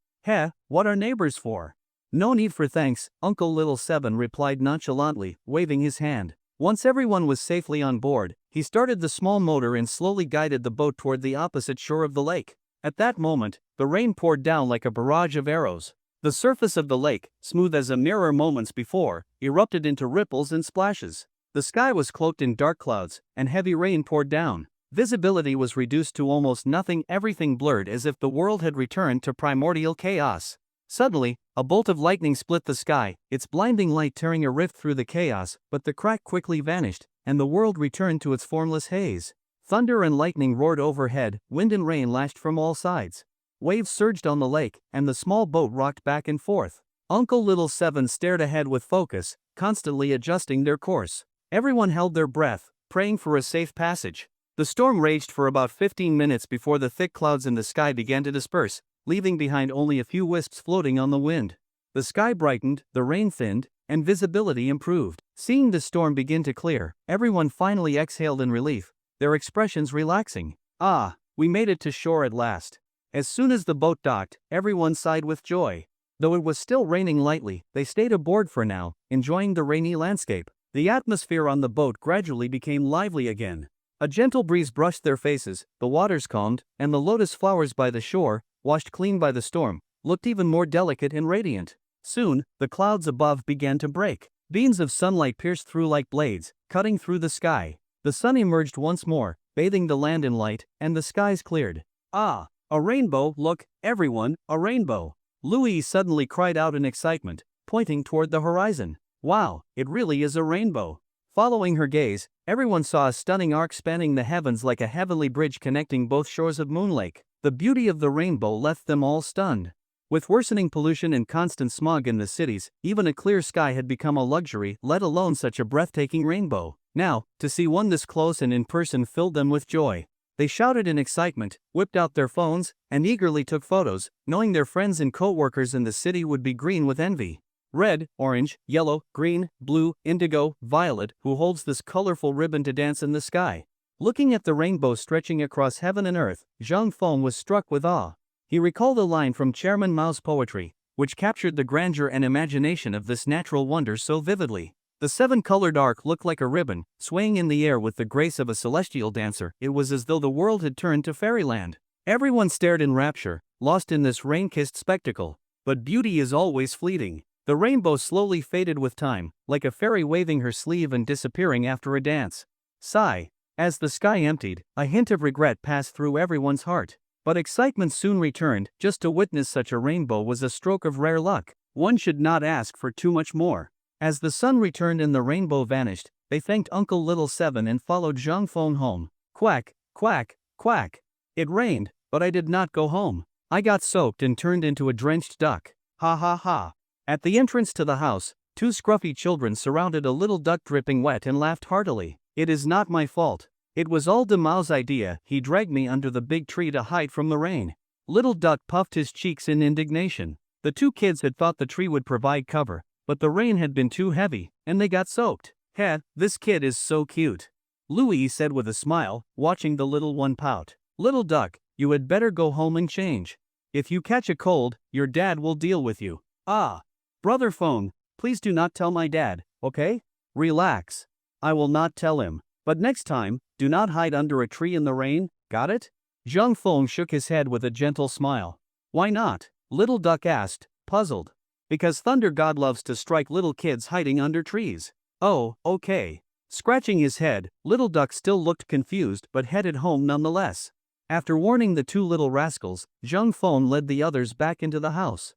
What are neighbors for? No need for thanks, Uncle Little Seven replied nonchalantly, waving his hand. Once everyone was safely on board, he started the small motor and slowly guided the boat toward the opposite shore of the lake. At that moment, the rain poured down like a barrage of arrows. The surface of the lake, smooth as a mirror moments before, erupted into ripples and splashes. The sky was cloaked in dark clouds, and heavy rain poured down. Visibility was reduced to almost nothing, everything blurred as if the world had returned to primordial chaos. Suddenly, a bolt of lightning split the sky, its blinding light tearing a rift through the chaos, but the crack quickly vanished, and the world returned to its formless haze. Thunder and lightning roared overhead, wind and rain lashed from all sides. Waves surged on the lake, and the small boat rocked back and forth. Uncle Little Seven stared ahead with focus, constantly adjusting their course. Everyone held their breath, praying for a safe passage. The storm raged for about 15 minutes before the thick clouds in the sky began to disperse, leaving behind only a few wisps floating on the wind. The sky brightened, the rain thinned, and visibility improved. Seeing the storm begin to clear, everyone finally exhaled in relief, their expressions relaxing. Ah, we made it to shore at last. As soon as the boat docked, everyone sighed with joy. Though it was still raining lightly, they stayed aboard for now, enjoying the rainy landscape. The atmosphere on the boat gradually became lively again. A gentle breeze brushed their faces, the waters calmed, and the lotus flowers by the shore, washed clean by the storm, looked even more delicate and radiant. Soon, the clouds above began to break. Beams of sunlight pierced through like blades, cutting through the sky. The sun emerged once more, bathing the land in light, and the skies cleared. Ah, a rainbow, look, everyone, a rainbow. Louis suddenly cried out in excitement, pointing toward the horizon. Wow, it really is a rainbow. Following her gaze, everyone saw a stunning arc spanning the heavens like a heavenly bridge connecting both shores of Moon Lake. The beauty of the rainbow left them all stunned. With worsening pollution and constant smog in the cities, even a clear sky had become a luxury, let alone such a breathtaking rainbow. Now, to see one this close and in person filled them with joy. They shouted in excitement, whipped out their phones, and eagerly took photos, knowing their friends and co-workers in the city would be green with envy. Red, orange, yellow, green, blue, indigo, violet, who holds this colorful ribbon to dance in the sky? Looking at the rainbow stretching across heaven and earth, Zhang Feng was struck with awe. He recalled a line from Chairman Mao's poetry, which captured the grandeur and imagination of this natural wonder so vividly. The seven-colored arc looked like a ribbon, swaying in the air with the grace of a celestial dancer. It was as though the world had turned to fairyland. Everyone stared in rapture, lost in this rain-kissed spectacle. But beauty is always fleeting. The rainbow slowly faded with time, like a fairy waving her sleeve and disappearing after a dance. Sigh. As the sky emptied, a hint of regret passed through everyone's heart. But excitement soon returned. Just to witness such a rainbow was a stroke of rare luck. One should not ask for too much more. As the sun returned and the rainbow vanished, they thanked Uncle Little Seven and followed Zhang Feng home. Quack, quack, quack. It rained, but I did not go home. I got soaked and turned into a drenched duck. Ha ha ha. At the entrance to the house, two scruffy children surrounded a little duck dripping wet and laughed heartily. It is not my fault. It was all de Mao's idea. He dragged me under the big tree to hide from the rain. Little Duck puffed his cheeks in indignation. The two kids had thought the tree would provide cover, but the rain had been too heavy, and they got soaked. Heh, this kid is so cute. Louis said with a smile, watching the little one pout. Little Duck, you had better go home and change. If you catch a cold, your dad will deal with you. Ah. Brother Feng, please do not tell my dad, okay? Relax. I will not tell him. But next time, do not hide under a tree in the rain, got it? Zhang Feng shook his head with a gentle smile. Why not? Little Duck asked, puzzled. Because Thunder God loves to strike little kids hiding under trees. Oh, okay. Scratching his head, Little Duck still looked confused but headed home nonetheless. After warning the two little rascals, Zhang Feng led the others back into the house.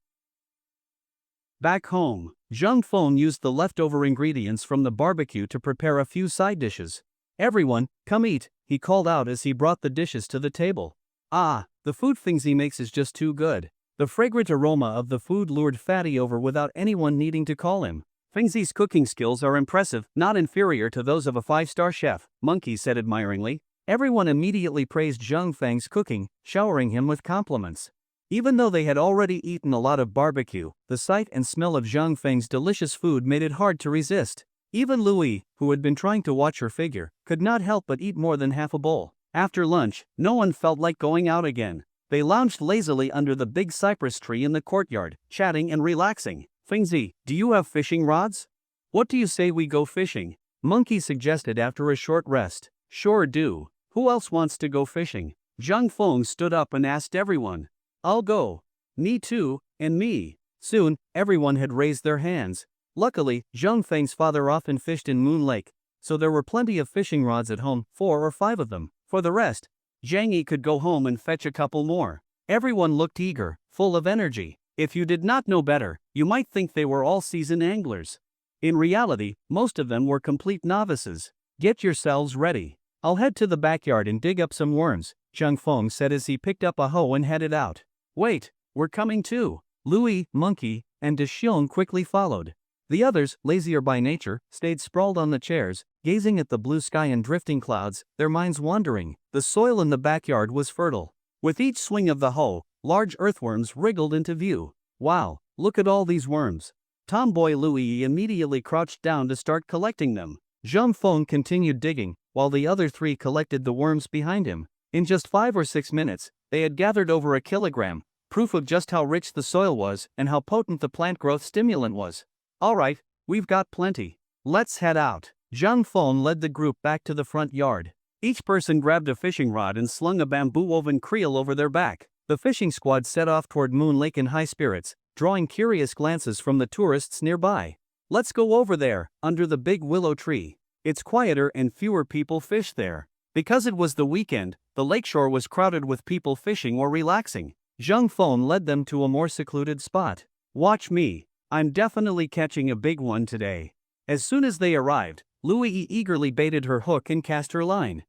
Back home, Zhang Feng used the leftover ingredients from the barbecue to prepare a few side dishes. Everyone, come eat, he called out as he brought the dishes to the table. Ah, the food things he makes is just too good. The fragrant aroma of the food lured Fatty over without anyone needing to call him. Fengzi's cooking skills are impressive, not inferior to those of a 5-star chef, Monkey said admiringly. Everyone immediately praised Zhang Feng's cooking, showering him with compliments. Even though they had already eaten a lot of barbecue, the sight and smell of Zhang Feng's delicious food made it hard to resist. Even Louis, who had been trying to watch her figure, could not help but eat more than half a bowl. After lunch, no one felt like going out again. They lounged lazily under the big cypress tree in the courtyard, chatting and relaxing. Fengzi, do you have fishing rods? What do you say we go fishing? Monkey suggested after a short rest. Sure do. Who else wants to go fishing? Zhang Feng stood up and asked everyone. I'll go. Me too, and me. Soon, everyone had raised their hands. Luckily, Zhang Feng's father often fished in Moon Lake, so there were plenty of fishing rods at home, 4 or 5 of them. For the rest, Zhang Yi could go home and fetch a couple more. Everyone looked eager, full of energy. If you did not know better, you might think they were all seasoned anglers. In reality, most of them were complete novices. Get yourselves ready. I'll head to the backyard and dig up some worms, Zhang Feng said as he picked up a hoe and headed out. Wait, we're coming too. Louis, Monkey, and Dexiong quickly followed. The others, lazier by nature, stayed sprawled on the chairs, gazing at the blue sky and drifting clouds, their minds wandering. The soil in the backyard was fertile. With each swing of the hoe, large earthworms wriggled into view. Wow, look at all these worms. Tomboy Louis immediately crouched down to start collecting them. Zhang Feng continued digging, while the other three collected the worms behind him. In just 5 or 6 minutes, they had gathered over a kilogram, proof of just how rich the soil was and how potent the plant growth stimulant was. Alright, we've got plenty. Let's head out. Zhang Feng led the group back to the front yard. Each person grabbed a fishing rod and slung a bamboo-woven creel over their back. The fishing squad set off toward Moon Lake in high spirits, drawing curious glances from the tourists nearby. Let's go over there, under the big willow tree. It's quieter and fewer people fish there. Because it was the weekend, the lakeshore was crowded with people fishing or relaxing. Zhang Feng led them to a more secluded spot. Watch me. I'm definitely catching a big one today. As soon as they arrived, Louis eagerly baited her hook and cast her line.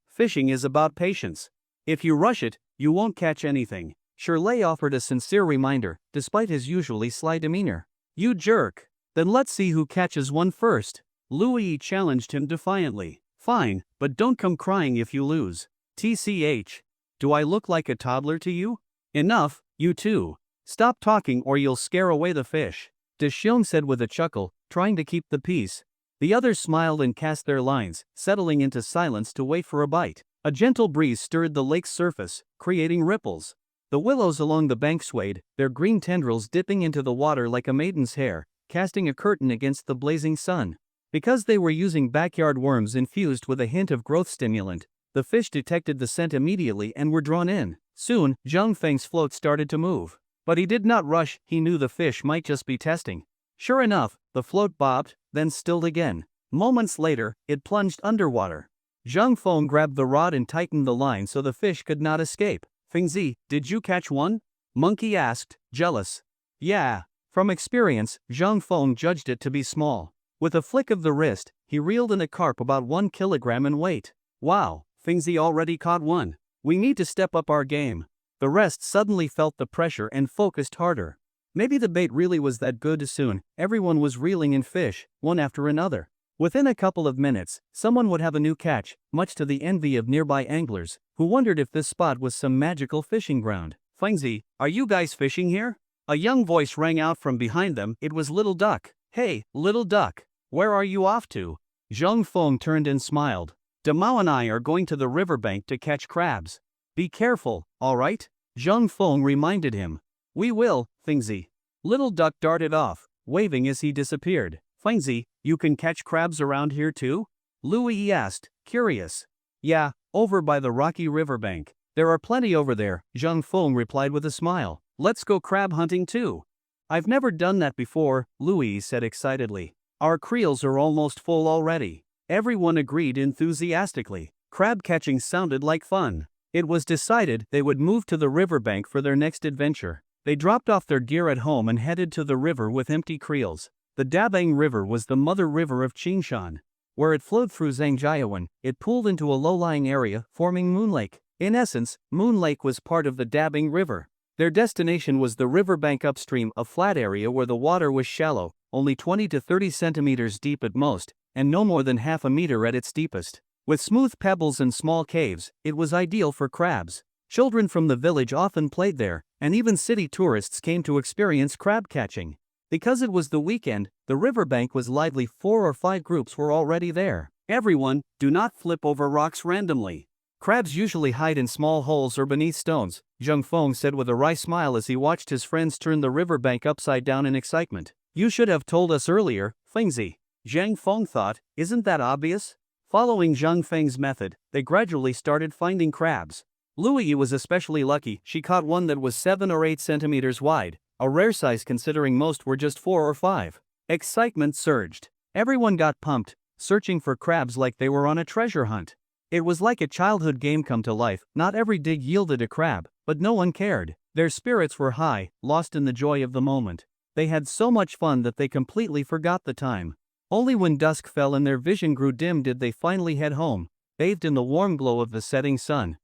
Fishing is about patience. If you rush it, you won't catch anything. Shirley offered a sincere reminder, despite his usually sly demeanor. You jerk. Then let's see who catches one first. Louis challenged him defiantly. Fine, but don't come crying if you lose. TCH. Do I look like a toddler to you? Enough, you two. Stop talking or you'll scare away the fish. Dexiong said with a chuckle, trying to keep the peace. The others smiled and cast their lines, settling into silence to wait for a bite. A gentle breeze stirred the lake's surface, creating ripples. The willows along the bank swayed, their green tendrils dipping into the water like a maiden's hair, casting a curtain against the blazing sun. Because they were using backyard worms infused with a hint of growth stimulant, the fish detected the scent immediately and were drawn in. Soon, Zhang Feng's float started to move. But he did not rush, he knew the fish might just be testing. Sure enough, the float bobbed, then stilled again. Moments later, it plunged underwater. Zhang Feng grabbed the rod and tightened the line so the fish could not escape. Fengzi, did you catch one? Monkey asked, jealous. Yeah. From experience, Zhang Feng judged it to be small. With a flick of the wrist, he reeled in a carp about 1 kilogram in weight. Wow, Fengzi already caught one. We need to step up our game. The rest suddenly felt the pressure and focused harder. Maybe the bait really was that good. Soon, everyone was reeling in fish, one after another. Within a couple of minutes, someone would have a new catch, much to the envy of nearby anglers, who wondered if this spot was some magical fishing ground. Fengzi, are you guys fishing here? A young voice rang out from behind them. It was Little Duck. Hey, Little Duck, where are you off to? Zhang Feng turned and smiled. Damao and I are going to the riverbank to catch crabs. Be careful, alright? Zhang Feng reminded him. We will, Fengzi. Little Duck darted off, waving as he disappeared. Fengzi, you can catch crabs around here too? Louis asked, curious. Yeah, over by the rocky riverbank. There are plenty over there, Zhang Feng replied with a smile. Let's go crab hunting too. I've never done that before, Louis said excitedly. Our creels are almost full already. Everyone agreed enthusiastically. Crab catching sounded like fun. It was decided they would move to the riverbank for their next adventure. They dropped off their gear at home and headed to the river with empty creels. The Dabang River was the mother river of Qingshan. Where it flowed through Zhangjiawan, it pooled into a low-lying area, forming Moon Lake. In essence, Moon Lake was part of the Dabang River. Their destination was the riverbank upstream, a flat area where the water was shallow, only 20 to 30 centimeters deep at most, and no more than half a meter at its deepest. With smooth pebbles and small caves, it was ideal for crabs. Children from the village often played there, and even city tourists came to experience crab catching. Because it was the weekend, the riverbank was lively. 4 or 5 groups were already there. Everyone, do not flip over rocks randomly. Crabs usually hide in small holes or beneath stones, Zhang Feng said with a wry smile as he watched his friends turn the riverbank upside down in excitement. You should have told us earlier, Fengzi. Zhang Feng thought, isn't that obvious? Following Zhang Feng's method, they gradually started finding crabs. Louis was especially lucky. She caught one that was 7 or 8 centimeters wide, a rare size considering most were just 4 or 5. Excitement surged. Everyone got pumped, searching for crabs like they were on a treasure hunt. It was like a childhood game come to life. Not every dig yielded a crab, but no one cared. Their spirits were high, lost in the joy of the moment. They had so much fun that they completely forgot the time. Only when dusk fell and their vision grew dim did they finally head home, bathed in the warm glow of the setting sun.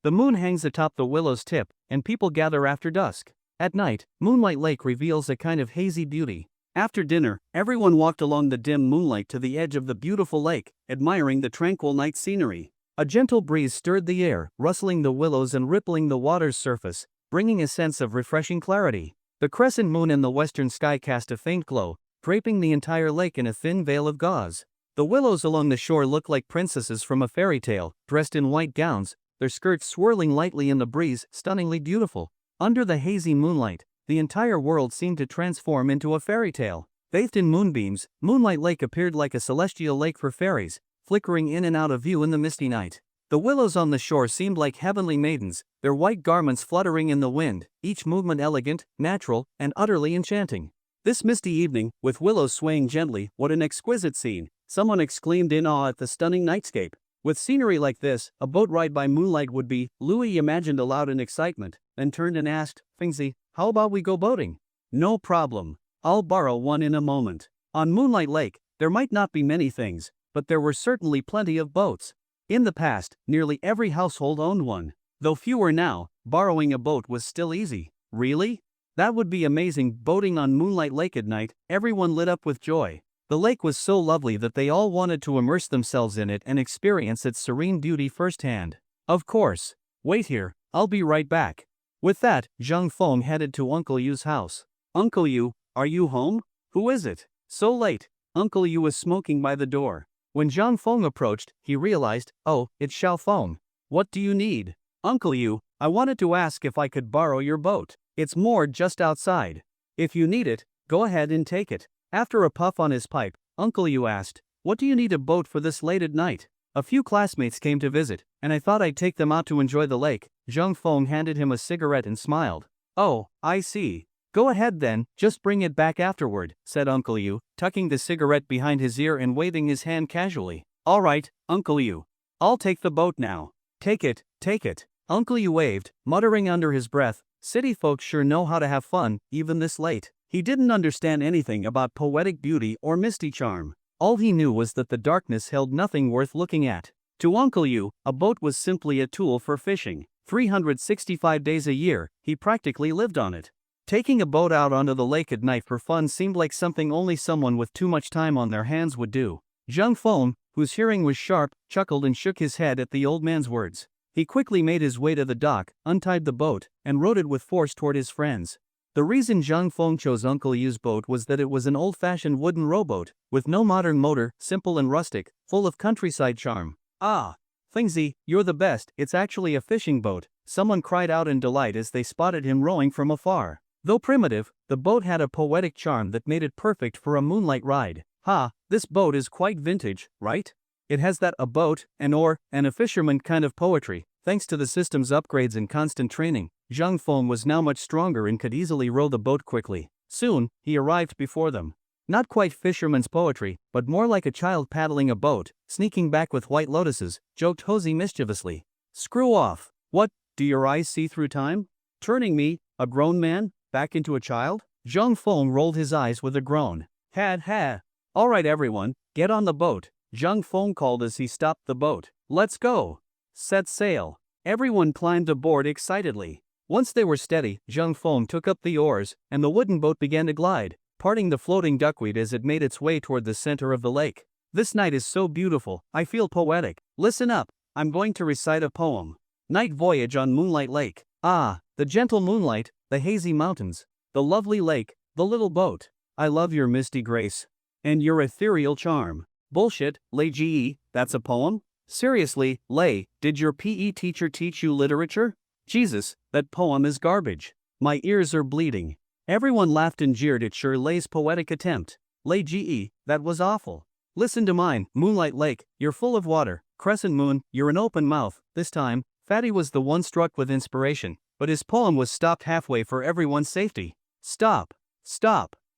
The moon hangs atop the willow's tip, and people gather after dusk. At night, Moonlight Lake reveals a kind of hazy beauty. After dinner, everyone walked along the dim moonlight to the edge of the beautiful lake, admiring the tranquil night scenery. A gentle breeze stirred the air, rustling the willows and rippling the water's surface, bringing a sense of refreshing clarity. The crescent moon in the western sky cast a faint glow, draping the entire lake in a thin veil of gauze. The willows along the shore looked like princesses from a fairy tale, dressed in white gowns, their skirts swirling lightly in the breeze, stunningly beautiful. Under the hazy moonlight, the entire world seemed to transform into a fairy tale. Bathed in moonbeams, Moonlight Lake appeared like a celestial lake for fairies, flickering in and out of view in the misty night. The willows on the shore seemed like heavenly maidens, their white garments fluttering in the wind, each movement elegant, natural, and utterly enchanting. This misty evening, with willows swaying gently, what an exquisite scene, someone exclaimed in awe at the stunning nightscape. With scenery like this, a boat ride by moonlight would be, Louis imagined aloud in excitement, then turned and asked, Fingzi, how about we go boating? No problem. I'll borrow one in a moment. On Moonlight Lake, there might not be many things, but there were certainly plenty of boats. In the past, nearly every household owned one. Though fewer now, borrowing a boat was still easy. Really? That would be amazing. Boating on Moonlight Lake at night, everyone lit up with joy. The lake was so lovely that they all wanted to immerse themselves in it and experience its serene beauty firsthand. Of course. Wait here, I'll be right back. With that, Zhang Feng headed to Uncle Yu's house. Uncle Yu, are you home? Who is it? So late. Uncle Yu was smoking by the door. When Zhang Feng approached, he realized, oh, it's Xiao Feng. What do you need? Uncle Yu, I wanted to ask if I could borrow your boat. It's moored just outside. If you need it, go ahead and take it. After a puff on his pipe, Uncle Yu asked, what do you need a boat for this late at night? A few classmates came to visit, and I thought I'd take them out to enjoy the lake. Zhang Feng handed him a cigarette and smiled. Oh, I see. Go ahead then, just bring it back afterward, said Uncle Yu, tucking the cigarette behind his ear and waving his hand casually. All right, Uncle Yu. I'll take the boat now. Take it, take it. Uncle Yu waved, muttering under his breath, city folks sure know how to have fun, even this late. He didn't understand anything about poetic beauty or misty charm. All he knew was that the darkness held nothing worth looking at. To Uncle Yu, a boat was simply a tool for fishing. 365 days a year, he practically lived on it. Taking a boat out onto the lake at night for fun seemed like something only someone with too much time on their hands would do. Zhang Feng, whose hearing was sharp, chuckled and shook his head at the old man's words. He quickly made his way to the dock, untied the boat, and rowed it with force toward his friends. The reason Zhang Feng chose Uncle Yu's boat was that it was an old-fashioned wooden rowboat, with no modern motor, simple and rustic, full of countryside charm. Ah! Fingzi, you're the best, it's actually a fishing boat, someone cried out in delight as they spotted him rowing from afar. Though primitive, the boat had a poetic charm that made it perfect for a moonlight ride. Ha, this boat is quite vintage, right? It has that a boat, an oar, and a fisherman kind of poetry. Thanks to the system's upgrades and constant training, Zhang Feng was now much stronger and could easily row the boat quickly. Soon, he arrived before them. Not quite fisherman's poetry, but more like a child paddling a boat, sneaking back with white lotuses, joked Hosey mischievously. Screw off. What, do your eyes see through time? Turning me, a grown man, back into a child? Zhang Feng rolled his eyes with a groan. Ha. Alright everyone, get on the boat, Zhang Feng called as he stopped the boat. Let's go. Set sail. Everyone climbed aboard excitedly. Once they were steady, Zhang Feng took up the oars, and the wooden boat began to glide, parting the floating duckweed as it made its way toward the center of the lake. This night is so beautiful, I feel poetic. Listen up, I'm going to recite a poem. Night Voyage on Moonlight Lake. Ah, the gentle moonlight, the hazy mountains, the lovely lake, the little boat. I love your misty grace. And your ethereal charm. Bullshit, Lei Ji, that's a poem? Seriously, Lei, did your PE teacher teach you literature? Jesus, that poem is garbage. My ears are bleeding. Everyone laughed and jeered at Lei's poetic attempt. Lei Ji, that was awful. Listen to mine, Moonlight Lake, you're full of water. Crescent Moon, you're an open mouth. This time, Fatty was the one struck with inspiration, but his poem was stopped halfway for everyone's safety. Stop.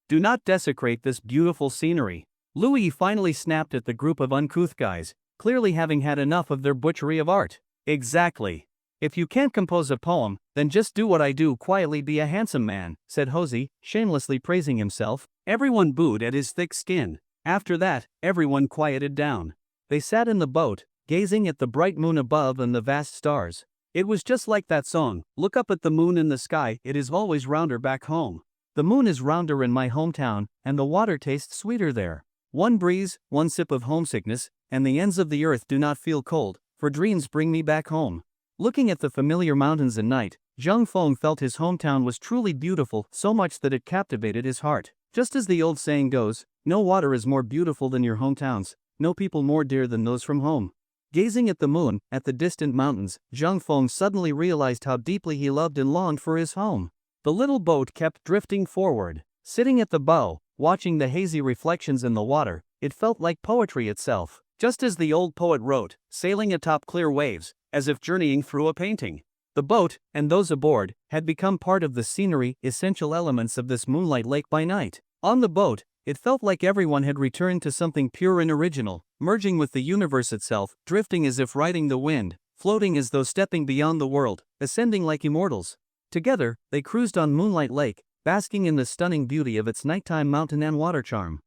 Do not desecrate this beautiful scenery. Louis finally snapped at the group of uncouth guys, clearly having had enough of their butchery of art. Exactly. If you can't compose a poem, then just do what I do, quietly be a handsome man, said Hosey, shamelessly praising himself. Everyone booed at his thick skin. After that, everyone quieted down. They sat in the boat, gazing at the bright moon above and the vast stars. It was just like that song, look up at the moon in the sky, it is always rounder back home. The moon is rounder in my hometown, and the water tastes sweeter there. One breeze, one sip of homesickness, and the ends of the earth do not feel cold, for dreams bring me back home. Looking at the familiar mountains at night, Zhang Feng felt his hometown was truly beautiful, so much that it captivated his heart. Just as the old saying goes, no water is more beautiful than your hometowns, no people more dear than those from home. Gazing at the moon, at the distant mountains, Zhang Feng suddenly realized how deeply he loved and longed for his home. The little boat kept drifting forward. Sitting at the bow, watching the hazy reflections in the water, it felt like poetry itself. Just as the old poet wrote, sailing atop clear waves, as if journeying through a painting. The boat, and those aboard, had become part of the scenery, essential elements of this moonlight lake by night. On the boat, it felt like everyone had returned to something pure and original, merging with the universe itself, drifting as if riding the wind, floating as though stepping beyond the world, ascending like immortals. Together, they cruised on Moonlight Lake, basking in the stunning beauty of its nighttime mountain and water charm.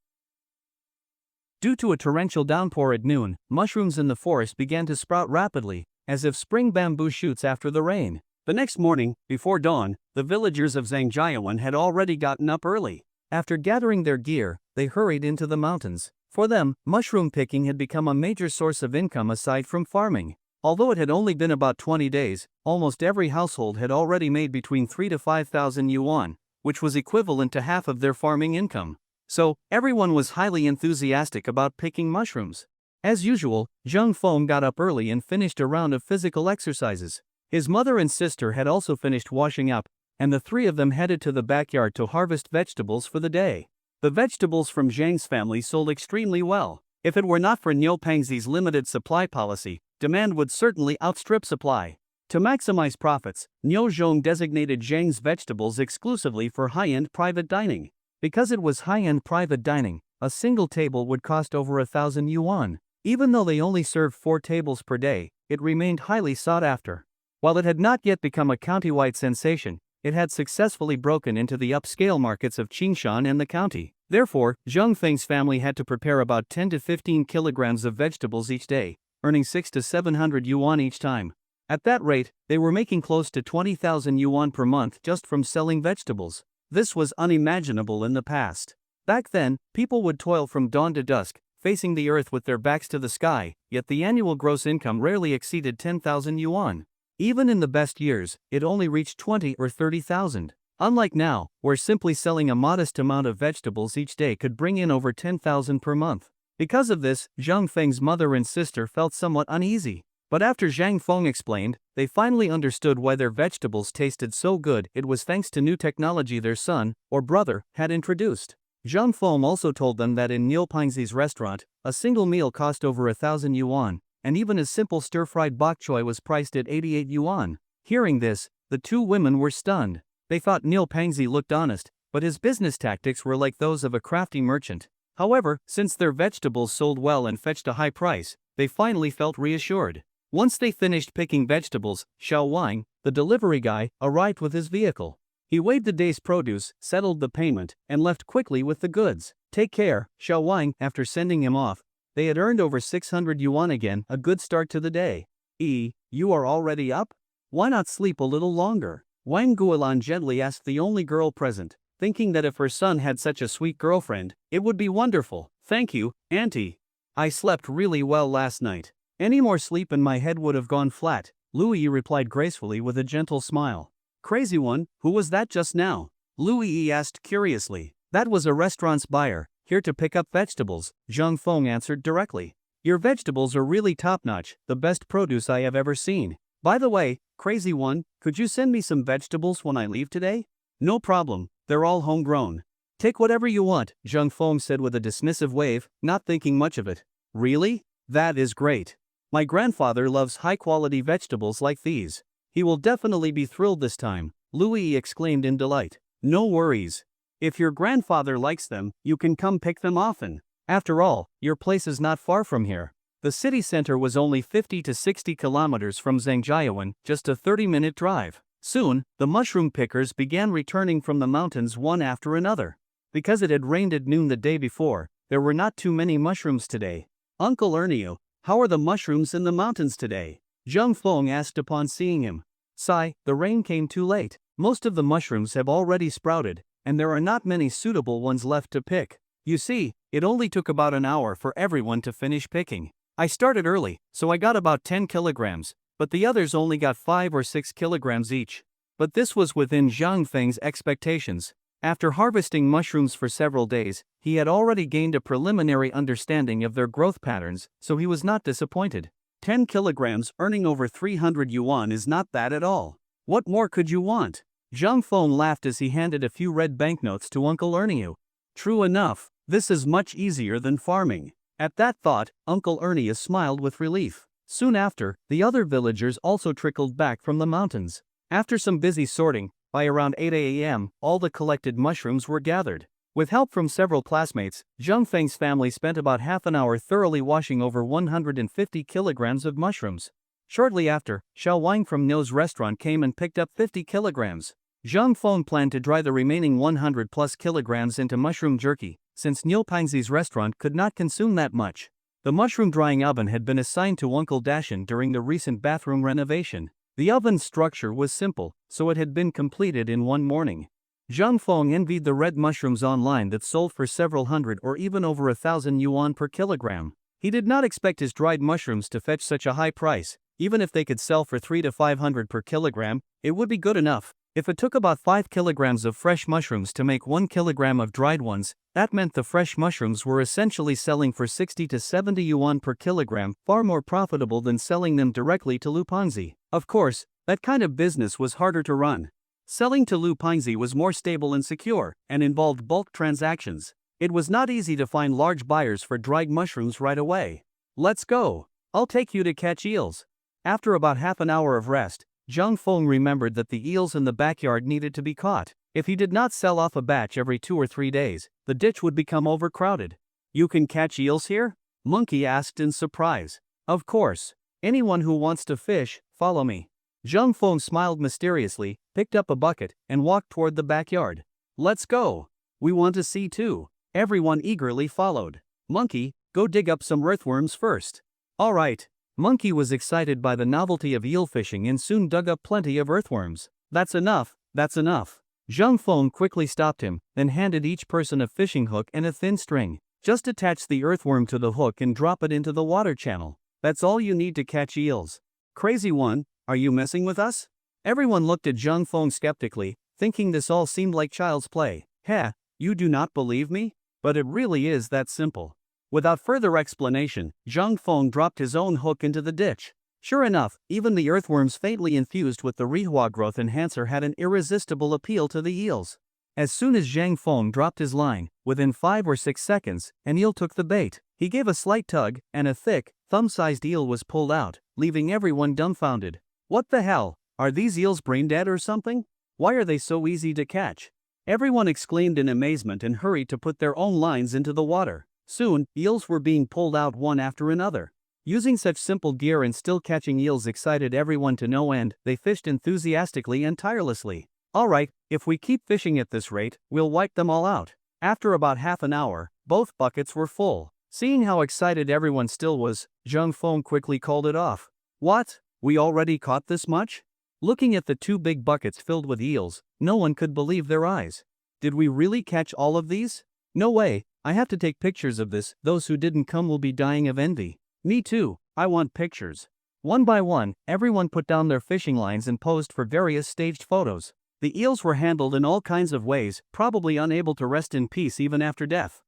Due to a torrential downpour at noon, mushrooms in the forest began to sprout rapidly, as if spring bamboo shoots after the rain. The next morning, before dawn, the villagers of Zhangjiawan had already gotten up early. After gathering their gear, they hurried into the mountains. For them, mushroom picking had become a major source of income aside from farming. Although it had only been about 20 days, almost every household had already made between 3,000 to 5,000 yuan, which was equivalent to half of their farming income. So, everyone was highly enthusiastic about picking mushrooms. As usual, Zhang Feng got up early and finished a round of physical exercises. His mother and sister had also finished washing up, and the three of them headed to the backyard to harvest vegetables for the day. The vegetables from Zhang's family sold extremely well. If it were not for Niu Pengzi's limited supply policy, demand would certainly outstrip supply. To maximize profits, Niu Zhong designated Zhang's vegetables exclusively for high-end private dining. Because it was high-end private dining, a single table would cost over 1,000 yuan. Even though they only served 4 tables per day, it remained highly sought after. While it had not yet become a countywide sensation, it had successfully broken into the upscale markets of Qingshan and the county. Therefore, Zhang Feng's family had to prepare about 10 to 15 kilograms of vegetables each day, earning 600 to 700 yuan each time. At that rate, they were making close to 20,000 yuan per month just from selling vegetables. This was unimaginable in the past. Back then, people would toil from dawn to dusk, facing the earth with their backs to the sky, yet the annual gross income rarely exceeded 10,000 yuan. Even in the best years, it only reached 20 or 30,000. Unlike now, where simply selling a modest amount of vegetables each day could bring in over 10,000 per month. Because of this, Zhang Feng's mother and sister felt somewhat uneasy. But after Zhang Feng explained, they finally understood why their vegetables tasted so good. It was thanks to new technology their son, or brother, had introduced. Zhang Feng also told them that in Niu Pengzi's restaurant, a single meal cost over 1,000 yuan, and even a simple stir-fried bok choy was priced at 88 yuan. Hearing this, the two women were stunned. They thought Niu Pengzi looked honest, but his business tactics were like those of a crafty merchant. However, since their vegetables sold well and fetched a high price, they finally felt reassured. Once they finished picking vegetables, Xiao Wang, the delivery guy, arrived with his vehicle. He weighed the day's produce, settled the payment, and left quickly with the goods. Take care, Xiao Wang. After sending him off, they had earned over 600 yuan again, a good start to the day. You are already up? Why not sleep a little longer? Wang Guolan gently asked the only girl present, thinking that if her son had such a sweet girlfriend, it would be wonderful. Thank you, Auntie. I slept really well last night. Any more sleep and my head would have gone flat, Lu Yi replied gracefully with a gentle smile. Crazy one, who was that just now? Lu Yi asked curiously. That was a restaurant's buyer, here to pick up vegetables, Zhang Feng answered directly. Your vegetables are really top-notch, the best produce I have ever seen. By the way, crazy one, could you send me some vegetables when I leave today? No problem, they're all homegrown. Take whatever you want, Zhang Feng said with a dismissive wave, not thinking much of it. Really? That is great. My grandfather loves high-quality vegetables like these. He will definitely be thrilled this time, Louis exclaimed in delight. No worries. If your grandfather likes them, you can come pick them often. After all, your place is not far from here. The city center was only 50 to 60 kilometers from Zhangjiawan, just a 30-minute drive. Soon, the mushroom pickers began returning from the mountains one after another. Because it had rained at noon the day before, there were not too many mushrooms today. Uncle Ernio, how are the mushrooms in the mountains today? Zhang Feng asked upon seeing him. Sigh, the rain came too late. Most of the mushrooms have already sprouted, and there are not many suitable ones left to pick. You see, it only took about an hour for everyone to finish picking. I started early, so I got about 10 kilograms, but the others only got 5 or 6 kilograms each. But this was within Zhang Feng's expectations. After harvesting mushrooms for several days, he had already gained a preliminary understanding of their growth patterns, so he was not disappointed. 10 kilograms earning over 300 yuan is not bad at all. What more could you want? Zhang Feng laughed as he handed a few red banknotes to Uncle Ernie. True enough, this is much easier than farming. At that thought, Uncle Ernie smiled with relief. Soon after, the other villagers also trickled back from the mountains. After some busy sorting, by around 8 a.m., all the collected mushrooms were gathered. With help from several classmates, Zhang Feng's family spent about half an hour thoroughly washing over 150 kilograms of mushrooms. Shortly after, Xiao Wang from Nyo's restaurant came and picked up 50 kilograms. Zhang Feng planned to dry the remaining 100 plus kilograms into mushroom jerky, since Nyo Pangzi's restaurant could not consume that much. The mushroom drying oven had been assigned to Uncle Dashin during the recent bathroom renovation. The oven's structure was simple, so it had been completed in one morning. Zhang Feng envied the red mushrooms online that sold for several hundred or even over 1,000 yuan per kilogram. He did not expect his dried mushrooms to fetch such a high price. Even if they could sell for 300 to 500 per kilogram, it would be good enough. If it took about 5 kilograms of fresh mushrooms to make 1 kilogram of dried ones, that meant the fresh mushrooms were essentially selling for 60 to 70 yuan per kilogram, far more profitable than selling them directly to Lu Pangzi. Of course, that kind of business was harder to run. Selling to Lu Pangzi was more stable and secure, and involved bulk transactions. It was not easy to find large buyers for dried mushrooms right away. Let's go. I'll take you to catch eels. After about half an hour of rest, Zhang Feng remembered that the eels in the backyard needed to be caught. If he did not sell off a batch every 2 or 3 days, the ditch would become overcrowded. You can catch eels here? Monkey asked in surprise. Of course. Anyone who wants to fish, follow me. Zhang Feng smiled mysteriously, picked up a bucket, and walked toward the backyard. Let's go. We want to see too. Everyone eagerly followed. Monkey, go dig up some earthworms first. All right. Monkey was excited by the novelty of eel fishing and soon dug up plenty of earthworms. That's enough, that's enough. Zhang Feng quickly stopped him, then handed each person a fishing hook and a thin string. Just attach the earthworm to the hook and drop it into the water channel. That's all you need to catch eels. Crazy one, are you messing with us? Everyone looked at Zhang Feng skeptically, thinking this all seemed like child's play. Heh, you do not believe me? But it really is that simple. Without further explanation, Zhang Feng dropped his own hook into the ditch. Sure enough, even the earthworms faintly infused with the Rihua growth enhancer had an irresistible appeal to the eels. As soon as Zhang Feng dropped his line, within 5 or 6 seconds, an eel took the bait. He gave a slight tug, and a thick, thumb-sized eel was pulled out, leaving everyone dumbfounded. What the hell? Are these eels brain dead or something? Why are they so easy to catch? Everyone exclaimed in amazement and hurried to put their own lines into the water. Soon, eels were being pulled out one after another. Using such simple gear and still catching eels excited everyone to no end. They fished enthusiastically and tirelessly. Alright, if we keep fishing at this rate, we'll wipe them all out. After about half an hour, both buckets were full. Seeing how excited everyone still was, Zhang Feng quickly called it off. What? We already caught this much? Looking at the 2 big buckets filled with eels, no one could believe their eyes. Did we really catch all of these? No way, I have to take pictures of this. Those who didn't come will be dying of envy. Me too, I want pictures. One by one, everyone put down their fishing lines and posed for various staged photos. The eels were handled in all kinds of ways, probably unable to rest in peace even after death.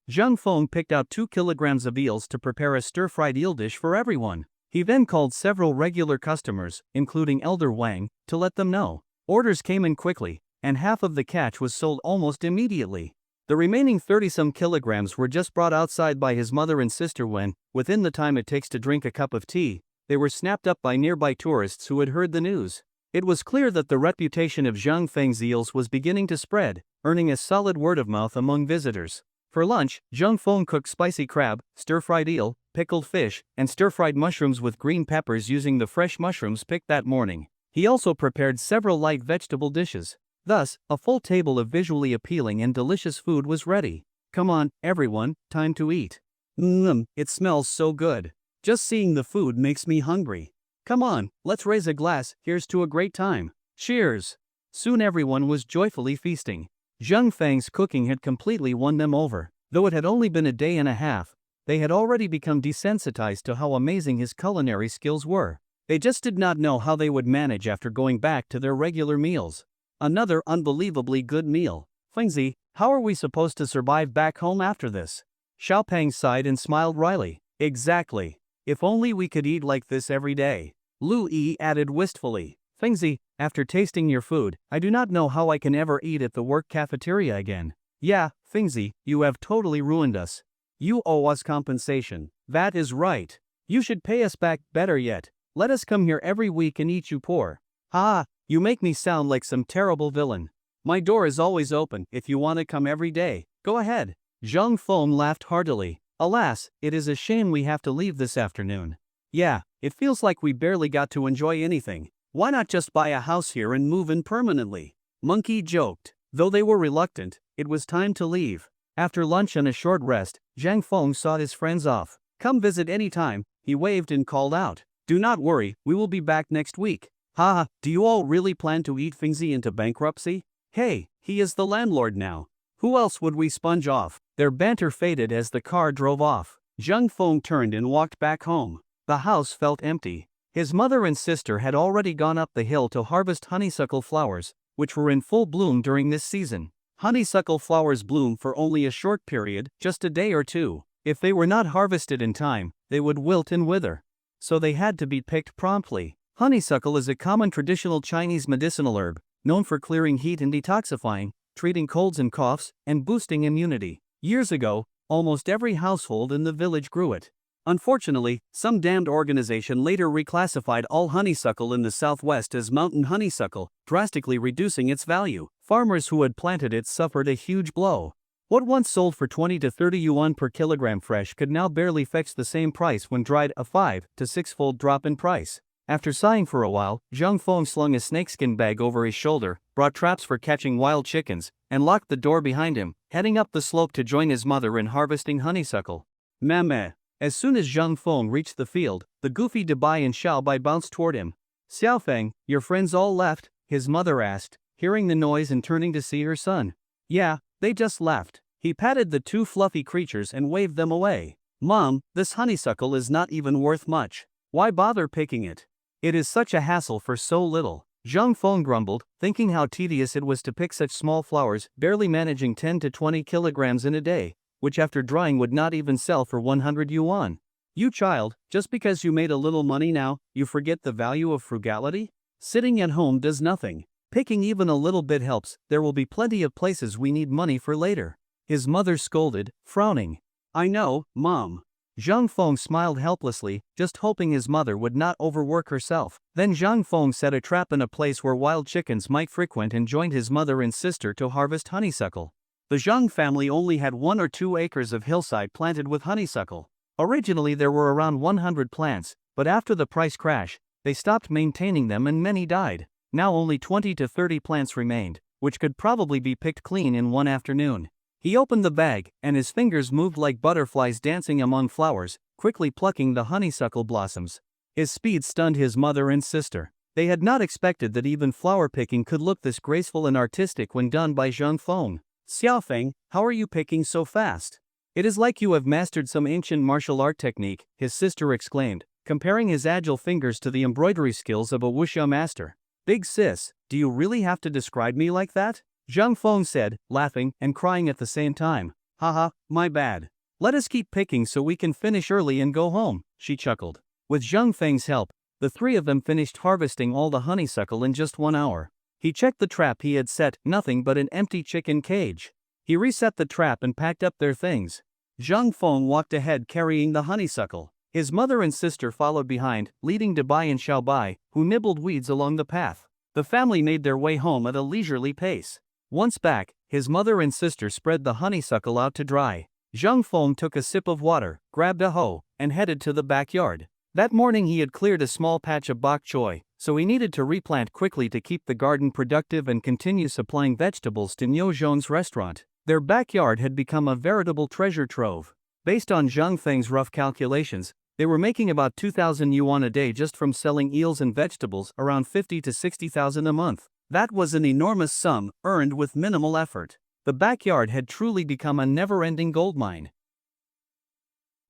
Zhang Feng picked out 2 kilograms of eels to prepare a stir-fried eel dish for everyone. He then called several regular customers, including Elder Wang, to let them know. Orders came in quickly, and half of the catch was sold almost immediately. The remaining 30-some kilograms were just brought outside by his mother and sister when, within the time it takes to drink a cup of tea, they were snapped up by nearby tourists who had heard the news. It was clear that the reputation of Zhang Feng's eels was beginning to spread, earning a solid word of mouth among visitors. For lunch, Zhang Feng cooked spicy crab, stir-fried eel, pickled fish, and stir-fried mushrooms with green peppers using the fresh mushrooms picked that morning. He also prepared several light vegetable dishes. Thus, a full table of visually appealing and delicious food was ready. Come on, everyone, time to eat. It smells so good. Just seeing the food makes me hungry. Come on, let's raise a glass, here's to a great time. Cheers! Soon everyone was joyfully feasting. Zhang Feng's cooking had completely won them over. Though it had only been a day and a half, they had already become desensitized to how amazing his culinary skills were. They just did not know how they would manage after going back to their regular meals. Another unbelievably good meal. Fengzi, how are we supposed to survive back home after this? Xiaopeng sighed and smiled wryly. Exactly. If only we could eat like this every day. Lu Yi added wistfully. Fengzi, after tasting your food, I do not know how I can ever eat at the work cafeteria again. Yeah, Fengzi, you have totally ruined us. You owe us compensation. That is right. You should pay us back. Better yet, let us come here every week and eat you poor. Ah, you make me sound like some terrible villain. My door is always open. If you want to come every day, go ahead. Zhang Feng laughed heartily. Alas, it is a shame we have to leave this afternoon. Yeah, it feels like we barely got to enjoy anything. Why not just buy a house here and move in permanently? Monkey joked. Though they were reluctant, it was time to leave. After lunch and a short rest, Zhang Feng saw his friends off. Come visit any time, he waved and called out. Do not worry, we will be back next week. Haha, do you all really plan to eat Fengzi into bankruptcy? Hey, he is the landlord now. Who else would we sponge off? Their banter faded as the car drove off. Zhang Feng turned and walked back home. The house felt empty. His mother and sister had already gone up the hill to harvest honeysuckle flowers, which were in full bloom during this season. Honeysuckle flowers bloom for only a short period, just a day or two. If they were not harvested in time, they would wilt and wither. So they had to be picked promptly. Honeysuckle is a common traditional Chinese medicinal herb, known for clearing heat and detoxifying, treating colds and coughs, and boosting immunity. Years ago, almost every household in the village grew it. Unfortunately, some damned organization later reclassified all honeysuckle in the southwest as mountain honeysuckle, drastically reducing its value. Farmers who had planted it suffered a huge blow. What once sold for 20 to 30 yuan per kilogram fresh could now barely fetch the same price when dried, a 5 to 6-fold drop in price. After sighing for a while, Zhang Feng slung a snakeskin bag over his shoulder, brought traps for catching wild chickens, and locked the door behind him, heading up the slope to join his mother in harvesting honeysuckle. Meh. As soon as Zhang Feng reached the field, the goofy Dabai and Xiaobai bounced toward him. Xiaofeng, your friends all left? His mother asked, hearing the noise and turning to see her son. Yeah, they just left. He patted the two fluffy creatures and waved them away. Mom, this honeysuckle is not even worth much. Why bother picking it? It is such a hassle for so little. Zhang Feng grumbled, thinking how tedious it was to pick such small flowers, barely managing 10 to 20 kilograms in a day, which after drying would not even sell for 100 yuan. You child, just because you made a little money now, you forget the value of frugality? Sitting at home does nothing. Picking even a little bit helps. There will be plenty of places we need money for later. His mother scolded, frowning. I know, Mom. Zhang Feng smiled helplessly, just hoping his mother would not overwork herself. Then Zhang Feng set a trap in a place where wild chickens might frequent and joined his mother and sister to harvest honeysuckle. The Zhang family only had 1 or 2 acres of hillside planted with honeysuckle. Originally there were around 100 plants, but after the price crash, they stopped maintaining them and many died. Now only 20 to 30 plants remained, which could probably be picked clean in one afternoon. He opened the bag, and his fingers moved like butterflies dancing among flowers, quickly plucking the honeysuckle blossoms. His speed stunned his mother and sister. They had not expected that even flower picking could look this graceful and artistic when done by Zhang Feng. Xiaofeng, how are you picking so fast? It is like you have mastered some ancient martial art technique, his sister exclaimed, comparing his agile fingers to the embroidery skills of a wuxia master. Big sis, do you really have to describe me like that? Zhang Feng said, laughing and crying at the same time. Haha, my bad. Let us keep picking so we can finish early and go home, she chuckled. With Zhang Feng's help, the three of them finished harvesting all the honeysuckle in just 1 hour. He checked the trap he had set, nothing but an empty chicken cage. He reset the trap and packed up their things. Zhang Feng walked ahead carrying the honeysuckle. His mother and sister followed behind, leading Dabai and Xiaobai, who nibbled weeds along the path. The family made their way home at a leisurely pace. Once back, his mother and sister spread the honeysuckle out to dry. Zhang Feng took a sip of water, grabbed a hoe, and headed to the backyard. That morning he had cleared a small patch of bok choy, so he needed to replant quickly to keep the garden productive and continue supplying vegetables to Niu Zhong's restaurant. Their backyard had become a veritable treasure trove. Based on Zhang Feng's rough calculations, They were making about 2,000 yuan a day just from selling eels and vegetables, around 50 to 60,000 a month. That was an enormous sum, earned with minimal effort. The backyard had truly become a never-ending goldmine.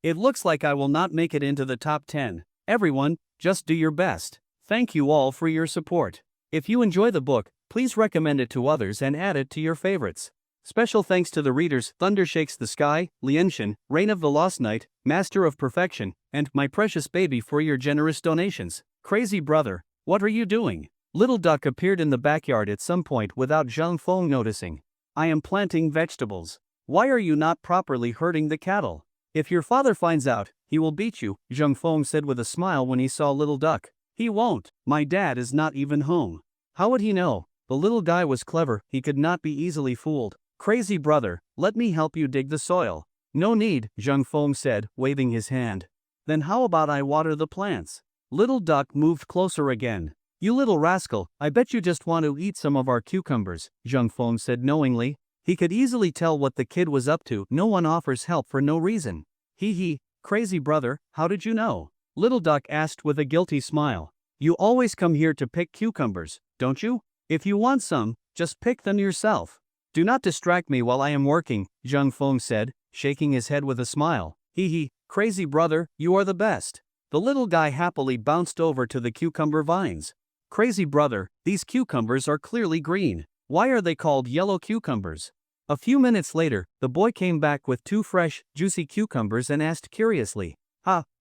It looks like I will not make it into the top 10. Everyone, just do your best. Thank you all for your support. If you enjoy the book, please recommend it to others and add it to your favorites. Special thanks to the readers Thunder Shakes the Sky, Lienshin, Reign of the Lost Knight, Master of Perfection, and My Precious Baby for your generous donations. Crazy brother, what are you doing? Little Duck appeared in the backyard at some point without Zhang Feng noticing. I am planting vegetables. Why are you not properly herding the cattle? If your father finds out, he will beat you, Zhang Feng said with a smile when he saw Little Duck. He won't. My dad is not even home. How would he know? The little guy was clever, he could not be easily fooled. Crazy brother, let me help you dig the soil. No need, Zhang Feng said, waving his hand. Then how about I water the plants? Little Duck moved closer again. You little rascal, I bet you just want to eat some of our cucumbers, Zhang Feng said knowingly. He could easily tell what the kid was up to. No one offers help for no reason. Hee hee, crazy brother, how did you know? Little Duck asked with a guilty smile. You always come here to pick cucumbers, don't you? If you want some, just pick them yourself. Do not distract me while I am working, Zhang Feng said, shaking his head with a smile. Hee hee, crazy brother, you are the best. The little guy happily bounced over to the cucumber vines. Crazy brother, these cucumbers are clearly green. Why are they called yellow cucumbers? A few minutes later, the boy came back with 2 fresh, juicy cucumbers and asked curiously,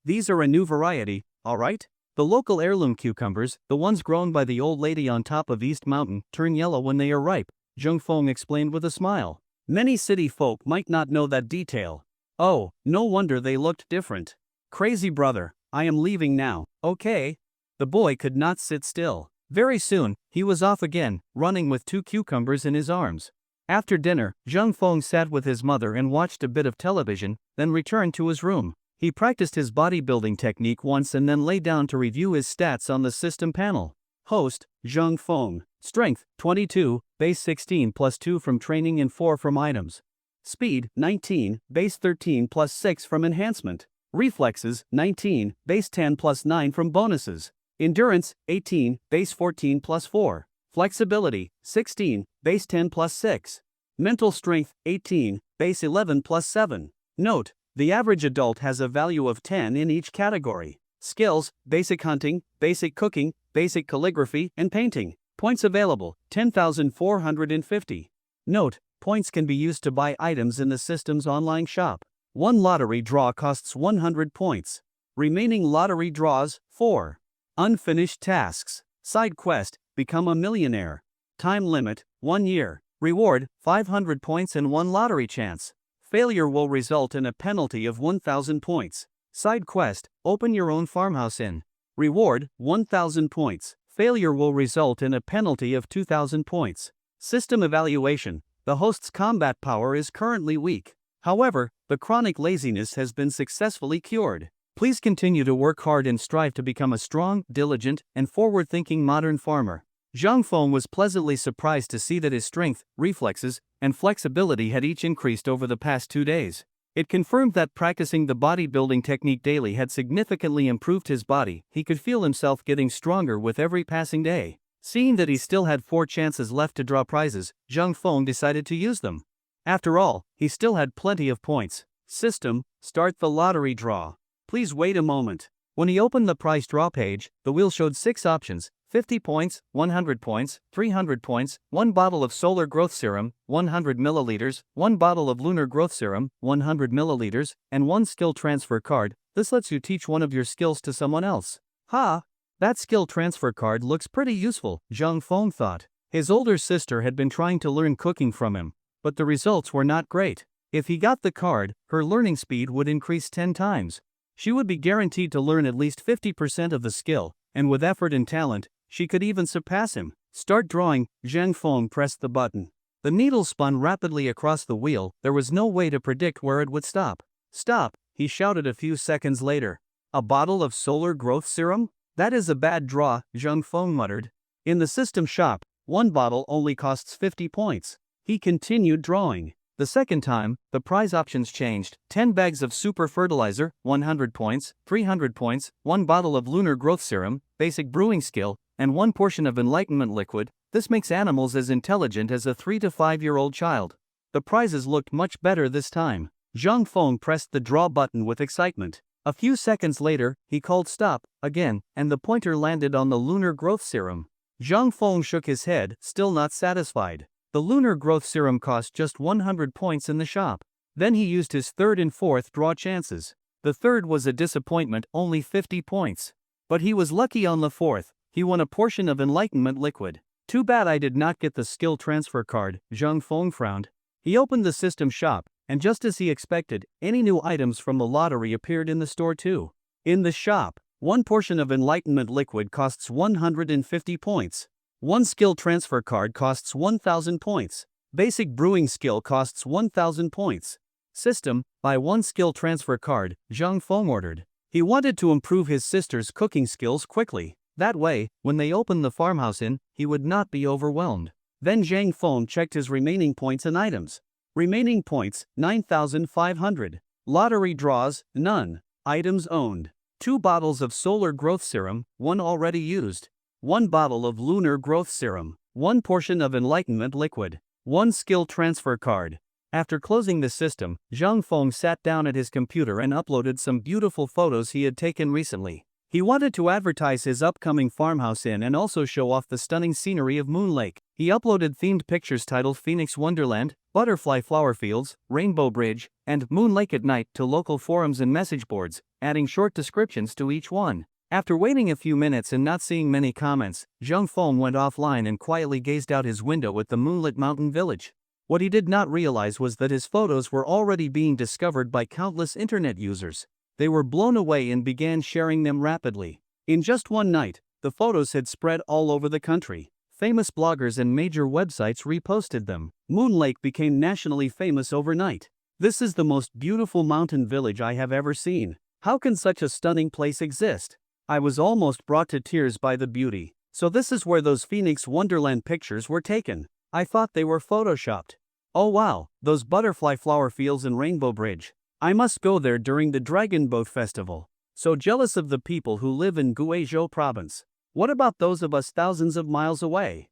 these are a new variety, alright? The local heirloom cucumbers, the ones grown by the old lady on top of East Mountain, turn yellow when they are ripe, Zhang Feng explained with a smile. Many city folk might not know that detail. Oh, no wonder they looked different. Crazy brother, I am leaving now, okay? The boy could not sit still. Very soon, he was off again, running with 2 cucumbers in his arms. After dinner, Zhang Feng sat with his mother and watched a bit of television, then returned to his room. He practiced his bodybuilding technique once and then lay down to review his stats on the system panel. Host, Zhang Feng. Strength, 22, base 16 plus 2 from training and 4 from items. Speed, 19, base 13 plus 6 from enhancement. Reflexes, 19, base 10 plus 9 from bonuses. Endurance, 18, base 14 plus 4. Flexibility, 16, base 10 plus 6. Mental strength, 18, base 11 plus 7. Note, the average adult has a value of 10 in each category. Skills, basic hunting, basic cooking, basic calligraphy, and painting. Points available, 10,450. Note, points can be used to buy items in the system's online shop. One lottery draw costs 100 points. Remaining lottery draws, 4. Unfinished tasks. Side quest, become a millionaire. Time limit, 1 year. Reward, 500 points and 1 lottery chance. Failure will result in a penalty of 1,000 points. Side quest, open your own farmhouse in. Reward, 1,000 points. Failure will result in a penalty of 2,000 points. System evaluation. The host's combat power is currently weak. However, the chronic laziness has been successfully cured. Please continue to work hard and strive to become a strong, diligent, and forward-thinking modern farmer. Zhang Feng was pleasantly surprised to see that his strength, reflexes, and flexibility had each increased over the past 2 days. It confirmed that practicing the bodybuilding technique daily had significantly improved his body. He could feel himself getting stronger with every passing day. Seeing that he still had 4 chances left to draw prizes, Zhang Feng decided to use them. After all, he still had plenty of points. System, start the lottery draw. Please wait a moment. When he opened the prize draw page, the wheel showed 6 options: 50 points, 100 points, 300 points, 1 bottle of solar growth serum, 100 milliliters, 1 bottle of lunar growth serum, 100 milliliters, and 1 skill transfer card. This lets you teach one of your skills to someone else. That skill transfer card looks pretty useful, Zhang Feng thought. His older sister had been trying to learn cooking from him, but the results were not great. If he got the card, her learning speed would increase 10 times. She would be guaranteed to learn at least 50% of the skill, and with effort and talent, she could even surpass him. Start drawing, Zhang Feng pressed the button. The needle spun rapidly across the wheel. There was no way to predict where it would stop. Stop, he shouted a few seconds later. A bottle of solar growth serum? That is a bad draw, Zhang Feng muttered. In the system shop, 1 bottle only costs 50 points. He continued drawing. The second time, the prize options changed: 10 bags of super fertilizer, 100 points, 300 points, 1 bottle of lunar growth serum, basic brewing skill, and 1 portion of enlightenment liquid. This makes animals as intelligent as a 3 to 5-year-old child. The prizes looked much better this time. Zhang Feng pressed the draw button with excitement. A few seconds later, he called stop, again, and the pointer landed on the lunar growth serum. Zhang Feng shook his head, still not satisfied. The lunar growth serum cost just 100 points in the shop. Then he used his third and fourth draw chances. The third was a disappointment, only 50 points. But he was lucky on the fourth. He won a portion of enlightenment liquid. Too bad I did not get the skill transfer card, Zhang Feng frowned. He opened the system shop, and just as he expected, any new items from the lottery appeared in the store too. In the shop, 1 portion of enlightenment liquid costs 150 points. 1 skill transfer card costs 1000 points. Basic brewing skill costs 1000 points. System, buy 1 skill transfer card, Zhang Feng ordered. He wanted to improve his sister's cooking skills quickly. That way, when they opened the farmhouse inn, he would not be overwhelmed. Then Zhang Feng checked his remaining points and items. Remaining points, 9,500. Lottery draws, none. Items owned: 2 bottles of solar growth serum, 1 already used. 1 bottle of lunar growth serum. 1 portion of enlightenment liquid. 1 skill transfer card. After closing the system, Zhang Feng sat down at his computer and uploaded some beautiful photos he had taken recently. He wanted to advertise his upcoming farmhouse inn and also show off the stunning scenery of Moon Lake. He uploaded themed pictures titled Phoenix Wonderland, Butterfly Flower Fields, Rainbow Bridge, and Moon Lake at Night to local forums and message boards, adding short descriptions to each one. After waiting a few minutes and not seeing many comments, Zhang Feng went offline and quietly gazed out his window at the moonlit mountain village. What he did not realize was that his photos were already being discovered by countless internet users. They were blown away and began sharing them rapidly. In just one night, the photos had spread all over the country. Famous bloggers and major websites reposted them. Moon Lake became nationally famous overnight. This is the most beautiful mountain village I have ever seen. How can such a stunning place exist? I was almost brought to tears by the beauty. So this is where those Phoenix Wonderland pictures were taken. I thought they were photoshopped. Oh wow, those butterfly flower fields and Rainbow Bridge. I must go there during the Dragon Boat Festival. So jealous of the people who live in Guizhou province. What about those of us thousands of miles away?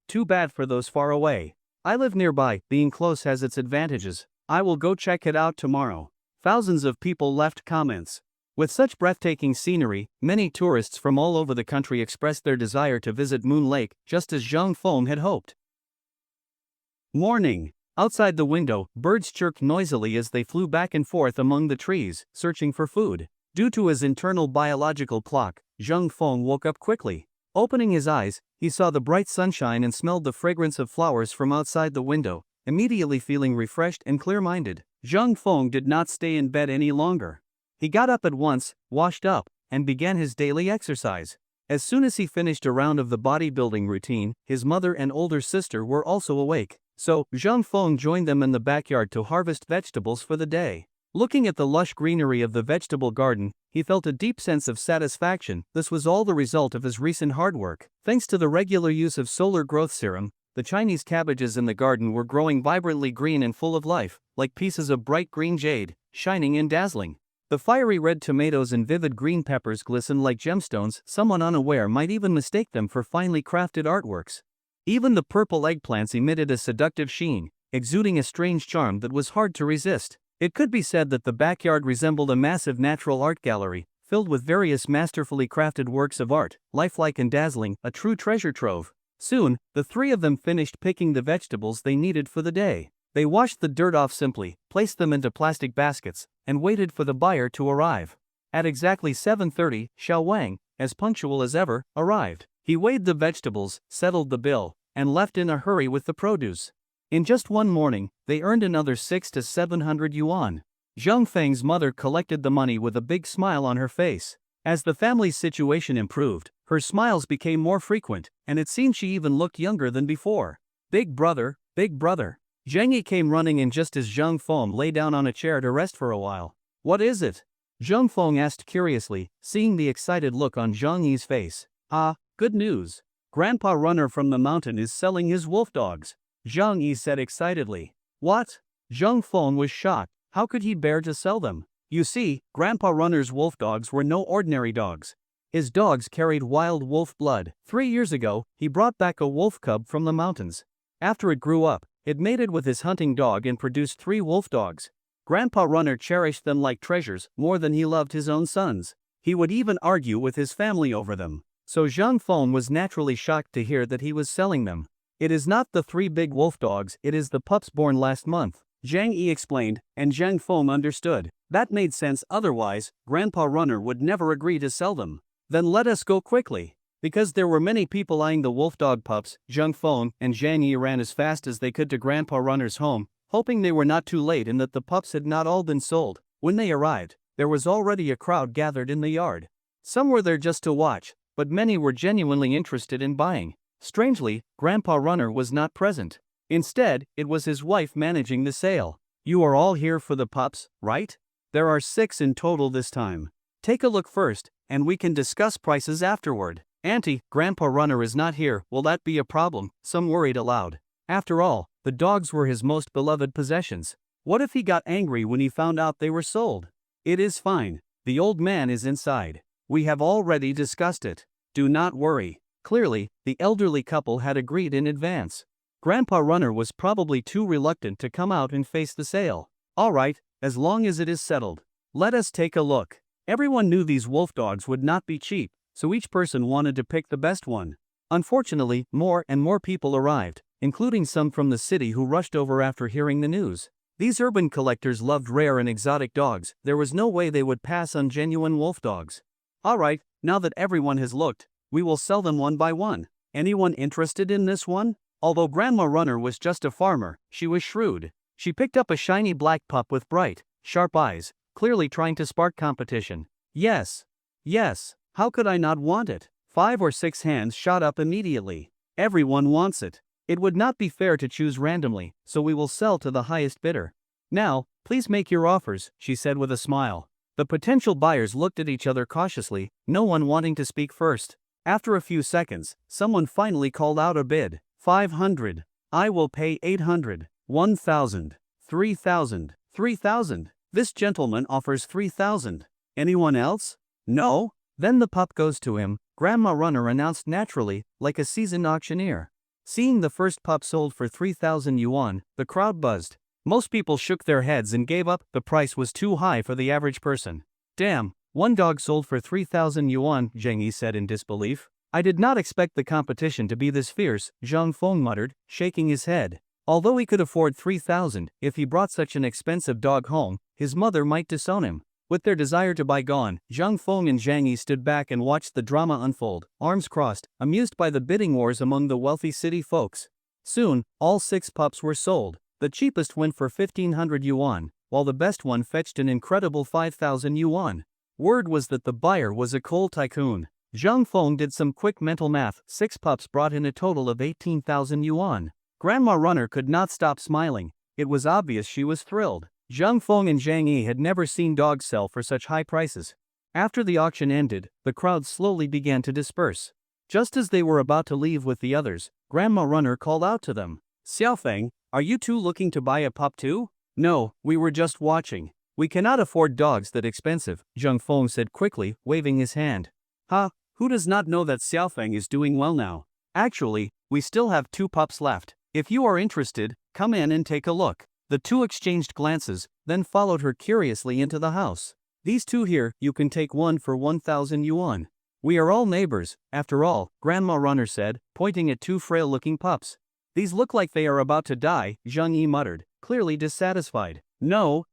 Too bad for those far away. I live nearby, being close has its advantages. I will go check it out tomorrow. Thousands of people left comments. With such breathtaking scenery, many tourists from all over the country expressed their desire to visit Moon Lake, just as Zhang Feng had hoped. Morning. Outside the window, birds chirped noisily as they flew back and forth among the trees, searching for food. Due to his internal biological clock, Zhang Feng woke up quickly. Opening his eyes, he saw the bright sunshine and smelled the fragrance of flowers from outside the window, immediately feeling refreshed and clear-minded. Zhang Feng did not stay in bed any longer. He got up at once, washed up, and began his daily exercise. As soon as he finished a round of the bodybuilding routine, his mother and older sister were also awake. So, Zhang Feng joined them in the backyard to harvest vegetables for the day. Looking at the lush greenery of the vegetable garden, he felt a deep sense of satisfaction. This was all the result of his recent hard work. Thanks to the regular use of solar growth serum, the Chinese cabbages in the garden were growing vibrantly green and full of life, like pieces of bright green jade, shining and dazzling. The fiery red tomatoes and vivid green peppers glistened like gemstones. Someone unaware might even mistake them for finely crafted artworks. Even the purple eggplants emitted a seductive sheen, exuding a strange charm that was hard to resist. It could be said that the backyard resembled a massive natural art gallery, filled with various masterfully crafted works of art, lifelike and dazzling, a true treasure trove. Soon, the three of them finished picking the vegetables they needed for the day. They washed the dirt off simply, placed them into plastic baskets, and waited for the buyer to arrive. At exactly 7:30, Xiao Wang, as punctual as ever, arrived. He weighed the vegetables, settled the bill, and left in a hurry with the produce. In just one morning, they earned another 600 to 700 yuan. Zhang Feng's mother collected the money with a big smile on her face. As the family's situation improved, her smiles became more frequent, and it seemed she even looked younger than before. Big brother, big brother. Zhang Yi came running in just as Zhang Feng lay down on a chair to rest for a while. What is it? Zhang Feng asked curiously, seeing the excited look on Zhang Yi's face. Good news. Grandpa Runner from the mountain is selling his wolf dogs, Zhang Yi said excitedly. What? Zhang Feng was shocked. How could he bear to sell them? You see, Grandpa Runner's wolf dogs were no ordinary dogs. His dogs carried wild wolf blood. 3 years ago, he brought back a wolf cub from the mountains. After it grew up, it mated with his hunting dog and produced 3 wolf dogs. Grandpa Runner cherished them like treasures, more than he loved his own sons. He would even argue with his family over them. So Zhang Feng was naturally shocked to hear that he was selling them. It is not the 3 big wolf dogs, it is the pups born last month, Zhang Yi explained, and Zhang Feng understood. That made sense, otherwise, Grandpa Runner would never agree to sell them. Then let us go quickly. Because there were many people eyeing the wolf dog pups, Zhang Feng and Zhang Yi ran as fast as they could to Grandpa Runner's home, hoping they were not too late and that the pups had not all been sold. When they arrived, there was already a crowd gathered in the yard. Some were there just to watch, but many were genuinely interested in buying. Strangely, Grandpa Runner was not present. Instead, it was his wife managing the sale. You are all here for the pups, right? There are 6 in total this time. Take a look first, and we can discuss prices afterward. Auntie, Grandpa Runner is not here, will that be a problem? Some worried aloud. After all, the dogs were his most beloved possessions. What if he got angry when he found out they were sold? It is fine. The old man is inside. We have already discussed it. Do not worry. Clearly, the elderly couple had agreed in advance. Grandpa Runner was probably too reluctant to come out and face the sale. All right, as long as it is settled. Let us take a look. Everyone knew these wolf dogs would not be cheap, so each person wanted to pick the best one. Unfortunately, more and more people arrived, including some from the city who rushed over after hearing the news. These urban collectors loved rare and exotic dogs. There was no way they would pass on genuine wolf dogs. All right, now that everyone has looked, we will sell them one by one. Anyone interested in this one? Although Grandma Runner was just a farmer, she was shrewd. She picked up a shiny black pup with bright, sharp eyes, clearly trying to spark competition. Yes. Yes. How could I not want it? 5 or 6 hands shot up immediately. Everyone wants it. It would not be fair to choose randomly, so we will sell to the highest bidder. Now, please make your offers, she said with a smile. The potential buyers looked at each other cautiously, no one wanting to speak first. After a few seconds, someone finally called out a bid. 500. I will pay 800. 1,000. 3,000. 3,000. This gentleman offers 3,000. Anyone else? No? Then the pup goes to him, Grandma Runner announced naturally, like a seasoned auctioneer. Seeing the first pup sold for 3,000 yuan, the crowd buzzed. Most people shook their heads and gave up. The price was too high for the average person. Damn, one dog sold for 3,000 yuan, Zheng Yi said in disbelief. I did not expect the competition to be this fierce, Zhang Feng muttered, shaking his head. Although he could afford 3,000, if he brought such an expensive dog home, his mother might disown him. With their desire to buy gone, Zhang Feng and Zhang Yi stood back and watched the drama unfold, arms crossed, amused by the bidding wars among the wealthy city folks. Soon, all 6 pups were sold. The cheapest went for 1,500 yuan, while the best one fetched an incredible 5,000 yuan. Word was that the buyer was a coal tycoon. Zhang Feng did some quick mental math. 6 pups brought in a total of 18,000 yuan. Grandma Runner could not stop smiling. It was obvious she was thrilled. Zhang Feng and Zhang Yi had never seen dogs sell for such high prices. After the auction ended, the crowd slowly began to disperse. Just as they were about to leave with the others, Grandma Runner called out to them. Xiaofeng, are you two looking to buy a pup too? No, we were just watching. We cannot afford dogs that expensive, Zhang Feng said quickly, waving his hand. Ha, who does not know that Xiaofeng is doing well now? Actually, we still have 2 pups left. If you are interested, come in and take a look. The 2 exchanged glances, then followed her curiously into the house. These 2 here, you can take one for 1,000 yuan. We are all neighbors, after all, Grandma Runner said, pointing at 2 frail-looking pups. These look like they are about to die, Zhang Yi muttered, clearly dissatisfied. No.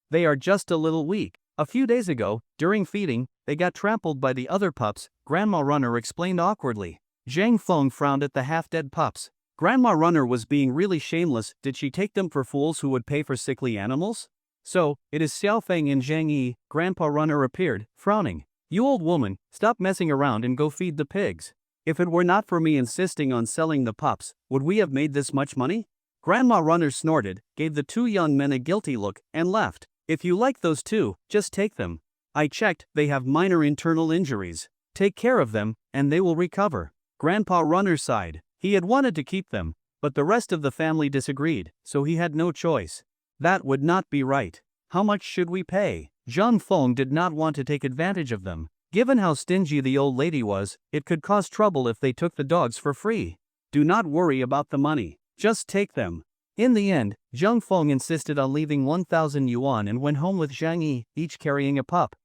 They are just a little weak. A few days ago, during feeding, they got trampled by the other pups, Grandma Runner explained awkwardly. Zhang Feng frowned at the half-dead pups. Grandma Runner was being really shameless. Did she take them for fools who would pay for sickly animals? So, it is Xiaofeng and Zhang Yi. Grandpa Runner appeared, frowning. You old woman, stop messing around and go feed the pigs. If it were not for me insisting on selling the pups, would we have made this much money? Grandma Runner snorted, gave the 2 young men a guilty look, and left. If you like those 2, just take them. I checked, they have minor internal injuries. Take care of them, and they will recover. Grandpa Runner sighed. He had wanted to keep them, But the rest of the family disagreed, so he had no choice. That would not be right. How much should we pay? Zhang Feng did not want to take advantage of them. Given how stingy the old lady was, it could cause trouble if they took the dogs for free. Do not worry about the money. Just take them. In the end, Zhang Feng insisted on leaving 1,000 yuan and went home with Zhang Yi, each carrying a pup.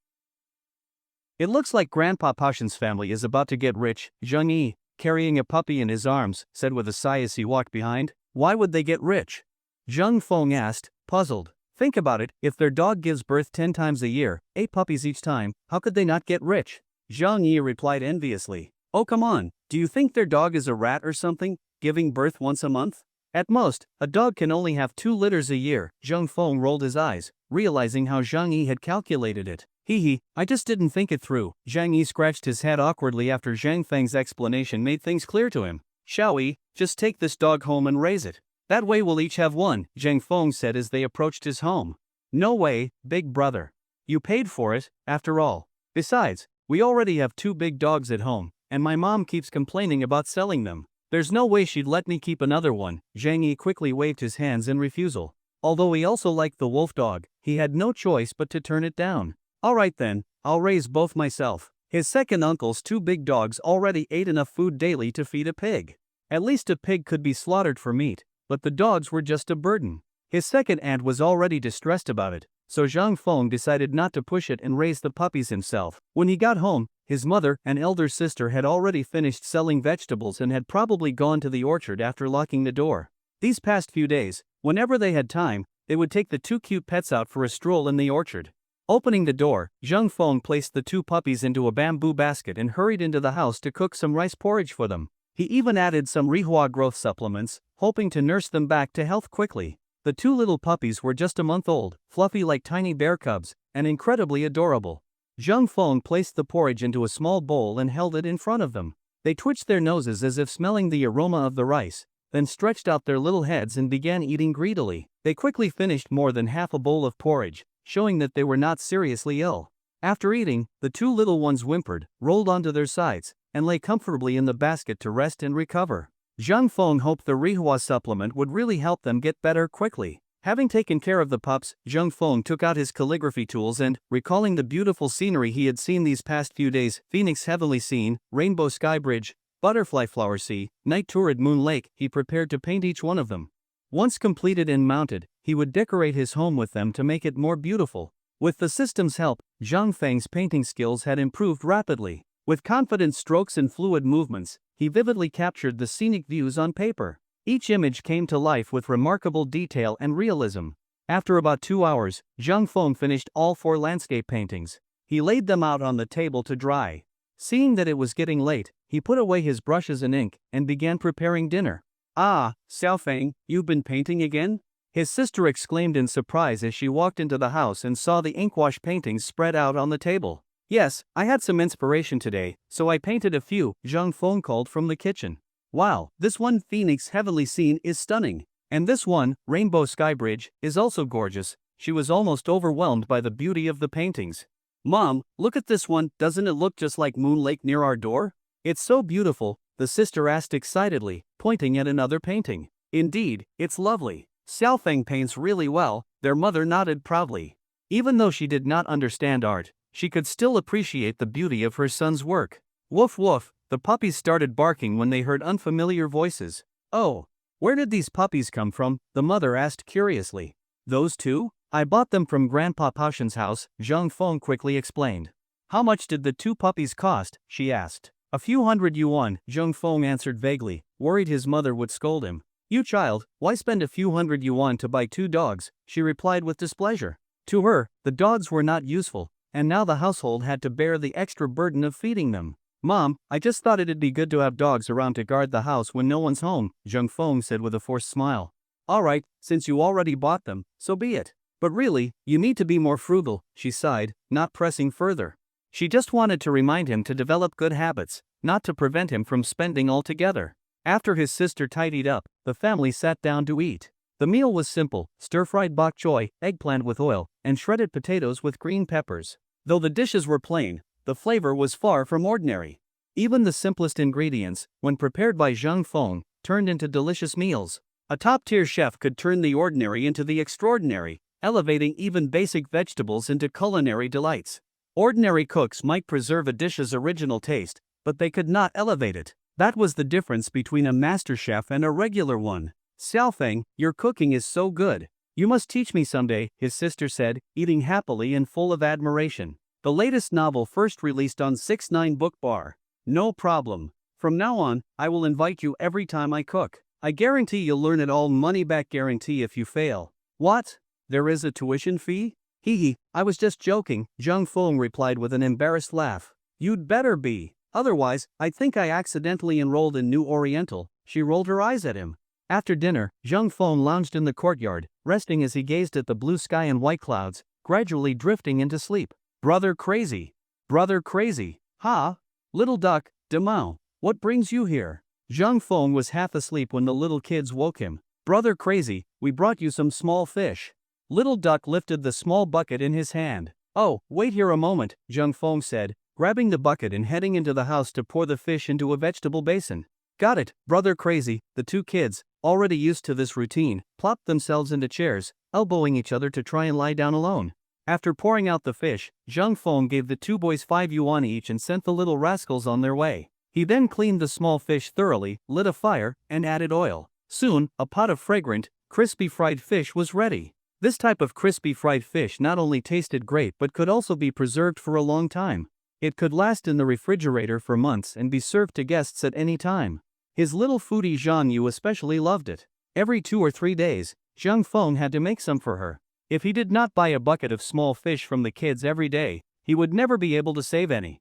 It looks like Grandpa Passion's family is about to get rich, Zhang Yi, carrying a puppy in his arms, said with a sigh as he walked behind. Why would they get rich? Zhang Feng asked, puzzled. Think about it, if their dog gives birth 10 times a year, 8 puppies each time, how could they not get rich? Zhang Yi replied enviously. Oh come on, do you think their dog is a rat or something, giving birth once a month? At most, a dog can only have 2 litters a year. Zhang Feng rolled his eyes, realizing how Zhang Yi had calculated it. Hee, I just didn't think it through. Zhang Yi scratched his head awkwardly after Zhang Feng's explanation made things clear to him. Shall we, just take this dog home and raise it? That way we'll each have one, Zhang Feng said as they approached his home. No way, big brother. You paid for it, after all. Besides, we already have 2 big dogs at home, and my mom keeps complaining about selling them. There's no way she'd let me keep another one. Zhang Yi quickly waved his hands in refusal. Although he also liked the wolf dog, he had no choice but to turn it down. Alright then, I'll raise both myself. His second uncle's 2 big dogs already ate enough food daily to feed a pig. At least a pig could be slaughtered for meat, but the dogs were just a burden. His second aunt was already distressed about it, so Zhang Feng decided not to push it and raise the puppies himself. When he got home, his mother and elder sister had already finished selling vegetables and had probably gone to the orchard after locking the door. These past few days, whenever they had time, they would take the 2 cute pets out for a stroll in the orchard. Opening the door, Zhang Feng placed the 2 puppies into a bamboo basket and hurried into the house to cook some rice porridge for them. He even added some Rihua growth supplements, hoping to nurse them back to health quickly. The 2 little puppies were just a month old, fluffy like tiny bear cubs, and incredibly adorable. Zhang Feng placed the porridge into a small bowl and held it in front of them. They twitched their noses as if smelling the aroma of the rice, then stretched out their little heads and began eating greedily. They quickly finished more than half a bowl of porridge, showing that they were not seriously ill. After eating, the 2 little ones whimpered, rolled onto their sides, and lay comfortably in the basket to rest and recover. Zhang Feng hoped the Rihua supplement would really help them get better quickly. Having taken care of the pups, Zhang Feng took out his calligraphy tools and, recalling the beautiful scenery he had seen these past few days, Phoenix Heavenly Scene, Rainbow Sky Bridge, Butterfly Flower Sea, Night Toured Moon Lake, he prepared to paint each one of them. Once completed and mounted, he would decorate his home with them to make it more beautiful. With the system's help, Zhang Feng's painting skills had improved rapidly. With confident strokes and fluid movements, he vividly captured the scenic views on paper. Each image came to life with remarkable detail and realism. After about 2 hours, Zhang Feng finished all 4 landscape paintings. He laid them out on the table to dry. Seeing that it was getting late, he put away his brushes and ink and began preparing dinner. Ah, Xiaofeng, you've been painting again? His sister exclaimed in surprise as she walked into the house and saw the inkwash paintings spread out on the table. Yes, I had some inspiration today, so I painted a few, Zhang Feng called from the kitchen. Wow, this one Phoenix Heavenly Scene is stunning. And this one, Rainbow Sky Bridge, is also gorgeous. She was almost overwhelmed by the beauty of the paintings. Mom, look at this one, doesn't it look just like Moon Lake near our door? It's so beautiful, the sister asked excitedly, pointing at another painting. Indeed, it's lovely. Xiaofeng paints really well, their mother nodded proudly. Even though she did not understand art, she could still appreciate the beauty of her son's work. Woof woof, the puppies started barking when they heard unfamiliar voices. Oh, where did these puppies come from? The mother asked curiously. Those 2? I bought them from Grandpa Passion's house, Zhang Feng quickly explained. How much did the 2 puppies cost? She asked. A few hundred yuan, Zhang Feng answered vaguely, worried his mother would scold him. You child, why spend a few hundred yuan to buy 2 dogs? She replied with displeasure. To her, the dogs were not useful, and now the household had to bear the extra burden of feeding them. Mom, I just thought it'd be good to have dogs around to guard the house when no one's home, Zhang Feng said with a forced smile. Alright, since you already bought them, so be it. But really, you need to be more frugal, she sighed, not pressing further. She just wanted to remind him to develop good habits, not to prevent him from spending altogether. After his sister tidied up, the family sat down to eat. The meal was simple, stir-fried bok choy, eggplant with oil, and shredded potatoes with green peppers. Though the dishes were plain, the flavor was far from ordinary. Even the simplest ingredients, when prepared by Zhang Feng, turned into delicious meals. A top-tier chef could turn the ordinary into the extraordinary, elevating even basic vegetables into culinary delights. Ordinary cooks might preserve a dish's original taste, but they could not elevate it. That was the difference between a master chef and a regular one. Xiaofeng, your cooking is so good. You must teach me someday, his sister said, eating happily and full of admiration. The latest novel first released on 6ix9ine Book Bar. No problem. From now on, I will invite you every time I cook. I guarantee you'll learn it all, money back guarantee if you fail. What? There is a tuition fee? Hee, I was just joking, Zhang Feng replied with an embarrassed laugh. You'd better be. Otherwise, I'd think I accidentally enrolled in New Oriental. She rolled her eyes at him. After dinner, Zhang Feng lounged in the courtyard, resting as he gazed at the blue sky and white clouds, gradually drifting into sleep. Brother crazy. Brother crazy. Ha? Little duck, Demao, what brings you here? Zhang Feng was half asleep when the little kids woke him. Brother crazy, we brought you some small fish. Little duck lifted the small bucket in his hand. Oh, wait here a moment, Zhang Feng said, grabbing the bucket and heading into the house to pour the fish into a vegetable basin. Got it, brother crazy. The two kids, already used to this routine, plopped themselves into chairs, elbowing each other to try and lie down alone. After pouring out the fish, Zhang Feng gave the two boys 5 yuan each and sent the little rascals on their way. He then cleaned the small fish thoroughly, lit a fire, and added oil. Soon, a pot of fragrant, crispy fried fish was ready. This type of crispy fried fish not only tasted great but could also be preserved for a long time. It could last in the refrigerator for months and be served to guests at any time. His little foodie Zhang Yu especially loved it. Every 2 or 3 days, Zhang Feng had to make some for her. If he did not buy a bucket of small fish from the kids every day, he would never be able to save any.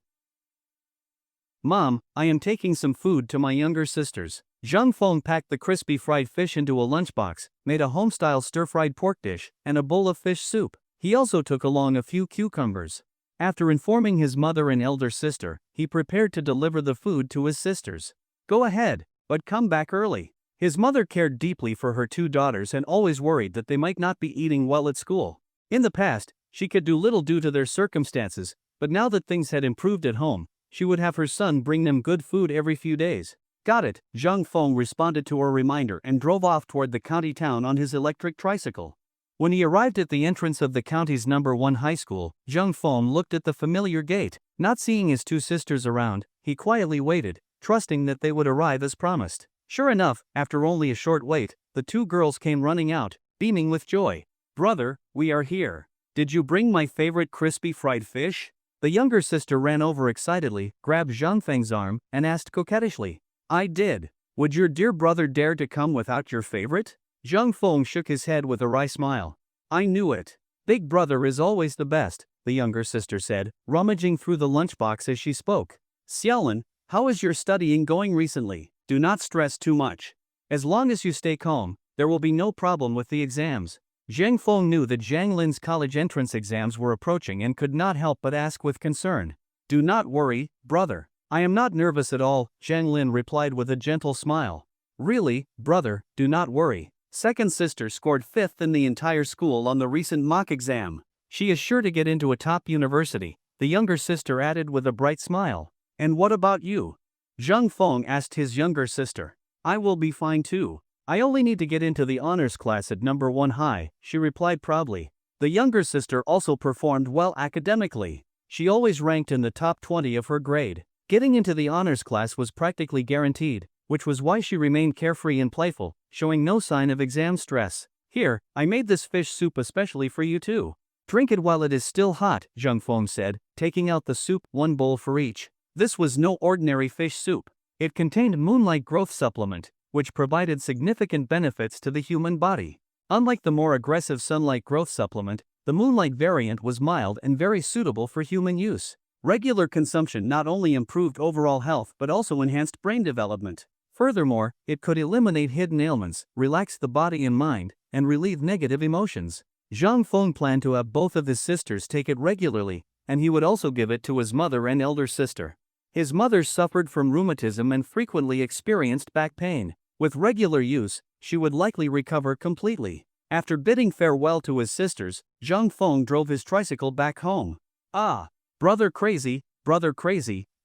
Mom, I am taking some food to my younger sisters. Zhang Feng packed the crispy fried fish into a lunchbox, made a home-style stir-fried pork dish, and a bowl of fish soup. He also took along a few cucumbers. After informing his mother and elder sister, he prepared to deliver the food to his sisters. Go ahead, but come back early. His mother cared deeply for her 2 daughters and always worried that they might not be eating well at school. In the past, she could do little due to their circumstances, but now that things had improved at home, she would have her son bring them good food every few days. Got it, Zhang Feng responded to her reminder and drove off toward the county town on his electric tricycle. When he arrived at the entrance of the county's #1 high school, Zhang Feng looked at the familiar gate. Not seeing his 2 sisters around, he quietly waited, trusting that they would arrive as promised. Sure enough, after only a short wait, the 2 girls came running out, beaming with joy. Brother, we are here. Did you bring my favorite crispy fried fish? The younger sister ran over excitedly, grabbed Zhang Feng's arm, and asked coquettishly. I did. Would your dear brother dare to come without your favorite? Zhang Feng shook his head with a wry smile. I knew it. Big brother is always the best, the younger sister said, rummaging through the lunchbox as she spoke. Xiaolin, how is your studying going recently? Do not stress too much. As long as you stay calm, there will be no problem with the exams. Zhang Feng knew that Zhang Lin's college entrance exams were approaching and could not help but ask with concern. Do not worry, brother. I am not nervous at all, Zhang Lin replied with a gentle smile. Really, brother, do not worry. Second sister scored 5th in the entire school on the recent mock exam. She is sure to get into a top university, the younger sister added with a bright smile. And what about you? Zhang Feng asked his younger sister. I will be fine too. I only need to get into the honors class at #1 high, she replied proudly. The younger sister also performed well academically. She always ranked in the top 20 of her grade. Getting into the honors class was practically guaranteed, which was why she remained carefree and playful, showing no sign of exam stress. Here, I made this fish soup especially for you too. Drink it while it is still hot, Zhang Feng said, taking out the soup, 1 bowl for each. This was no ordinary fish soup. It contained moonlight growth supplement, which provided significant benefits to the human body. Unlike the more aggressive sunlight growth supplement, the moonlight variant was mild and very suitable for human use. Regular consumption not only improved overall health but also enhanced brain development. Furthermore, it could eliminate hidden ailments, relax the body and mind, and relieve negative emotions. Zhang Feng planned to have both of his sisters take it regularly, and he would also give it to his mother and elder sister. His mother suffered from rheumatism and frequently experienced back pain. With regular use, she would likely recover completely. After bidding farewell to his sisters, Zhang Feng drove his tricycle back home. Ah, brother crazy,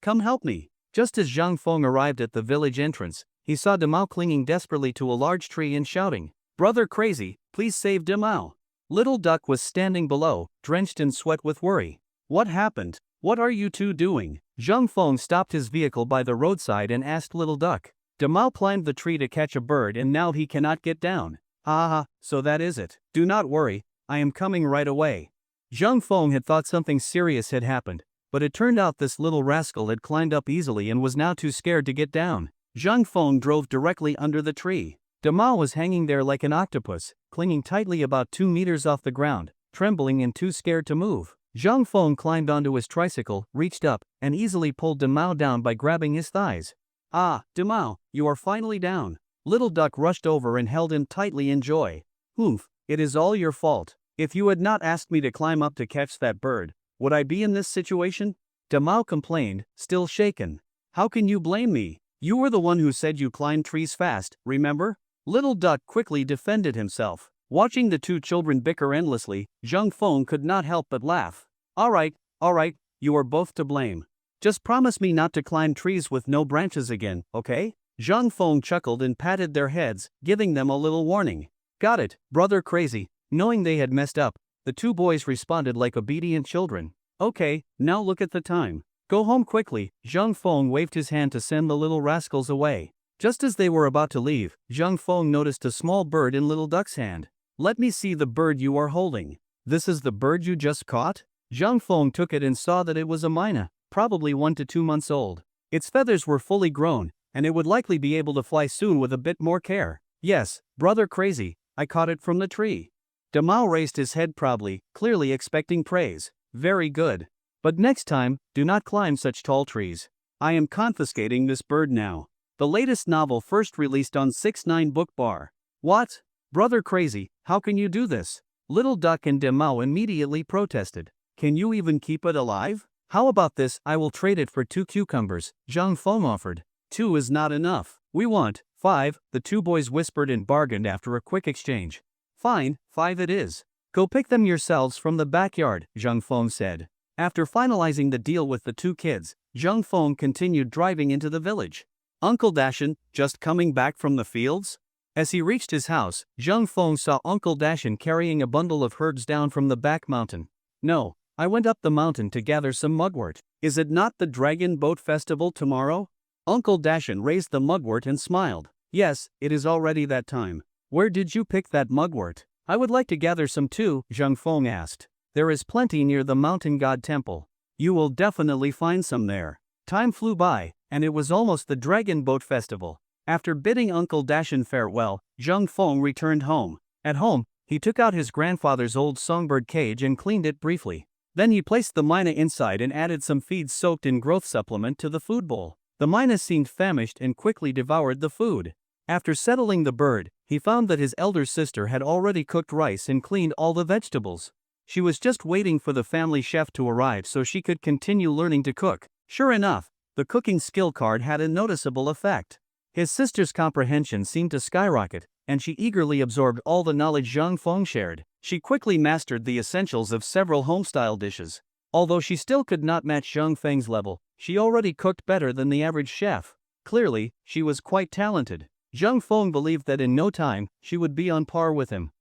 come help me. Just as Zhang Feng arrived at the village entrance, he saw Demao clinging desperately to a large tree and shouting, "Brother Crazy, please save Demao." Little Duck was standing below, drenched in sweat with worry. "What happened? What are you two doing?" Zhang Feng stopped his vehicle by the roadside and asked Little Duck. "Demao climbed the tree to catch a bird and now he cannot get down." "Ah, so that is it. Do not worry, I am coming right away." Zhang Feng had thought something serious had happened, but it turned out this little rascal had climbed up easily and was now too scared to get down. Zhang Feng drove directly under the tree. Demao was hanging there like an octopus, clinging tightly about 2 meters off the ground, trembling and too scared to move. Zhang Feng climbed onto his tricycle, reached up, and easily pulled Demao down by grabbing his thighs. "Ah, Demao, you are finally down." Little Duck rushed over and held him tightly in joy. "Oomph, it is all your fault. If you had not asked me to climb up to catch that bird, would I be in this situation?" Demao complained, still shaken. "How can you blame me? You were the one who said you climb trees fast, remember?" Little Duck quickly defended himself. Watching the two children bicker endlessly, Zhang Feng could not help but laugh. All right, you are both to blame. Just promise me not to climb trees with no branches again, okay?" Zhang Feng chuckled and patted their heads, giving them a little warning. "Got it, Brother Crazy." Knowing they had messed up, the two boys responded like obedient children. "Okay, now look at the time. Go home quickly." Zhang Feng waved his hand to send the little rascals away. Just as they were about to leave, Zhang Feng noticed a small bird in Little Duck's hand. "Let me see the bird you are holding. This is the bird you just caught?" Zhang Feng took it and saw that it was a myna, probably 1 to 2 months old. Its feathers were fully grown, and it would likely be able to fly soon with a bit more care. "Yes, Brother Crazy, I caught it from the tree." Demao raised his head proudly, clearly expecting praise. "Very good. But next time, do not climb such tall trees. I am confiscating this bird now." The latest novel first released on 6ix9ine Book Bar. "What? Brother Crazy, how can you do this?" Little Duck and Demao immediately protested. "Can you even keep it alive?" "How about this? I will trade it for 2 cucumbers, Zhang Feng offered. "2 is not enough. We want 5, the two boys whispered and bargained after a quick exchange. "Fine, 5 it is. Go pick them yourselves from the backyard," Zhang Feng said. After finalizing the deal with the 2 kids, Zhang Feng continued driving into the village. "Uncle Dashin, just coming back from the fields?" As he reached his house, Zhang Feng saw Uncle Dashin carrying a bundle of herbs down from the back mountain. "No, I went up the mountain to gather some mugwort." "Is it not the Dragon Boat Festival tomorrow?" Uncle Dashin raised the mugwort and smiled. "Yes, it is already that time." "Where did you pick that mugwort?" "I would like to gather some too," Zhang Feng asked. "There is plenty near the mountain god temple." "You will definitely find some there." Time flew by, and it was almost the Dragon Boat Festival. After bidding Uncle Dashin farewell, Zhang Feng returned home. At home, he took out his grandfather's old songbird cage and cleaned it briefly. Then he placed the myna inside and added some feed soaked in growth supplement to the food bowl. The myna seemed famished and quickly devoured the food. After settling the bird, he found that his elder sister had already cooked rice and cleaned all the vegetables. She was just waiting for the family chef to arrive so she could continue learning to cook. Sure enough, the cooking skill card had a noticeable effect. His sister's comprehension seemed to skyrocket, and she eagerly absorbed all the knowledge Zhang Feng shared. She quickly mastered the essentials of several home-style dishes. Although she still could not match Zhang Feng's level, she already cooked better than the average chef. Clearly, she was quite talented. Zhang Feng believed that in no time, she would be on par with him.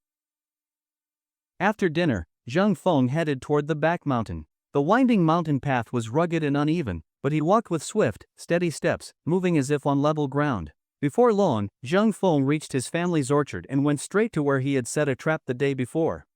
After dinner, Zhang Feng headed toward the back mountain. The winding mountain path was rugged and uneven, but he walked with swift, steady steps, moving as if on level ground. Before long, Zhang Feng reached his family's orchard and went straight to where he had set a trap the day before.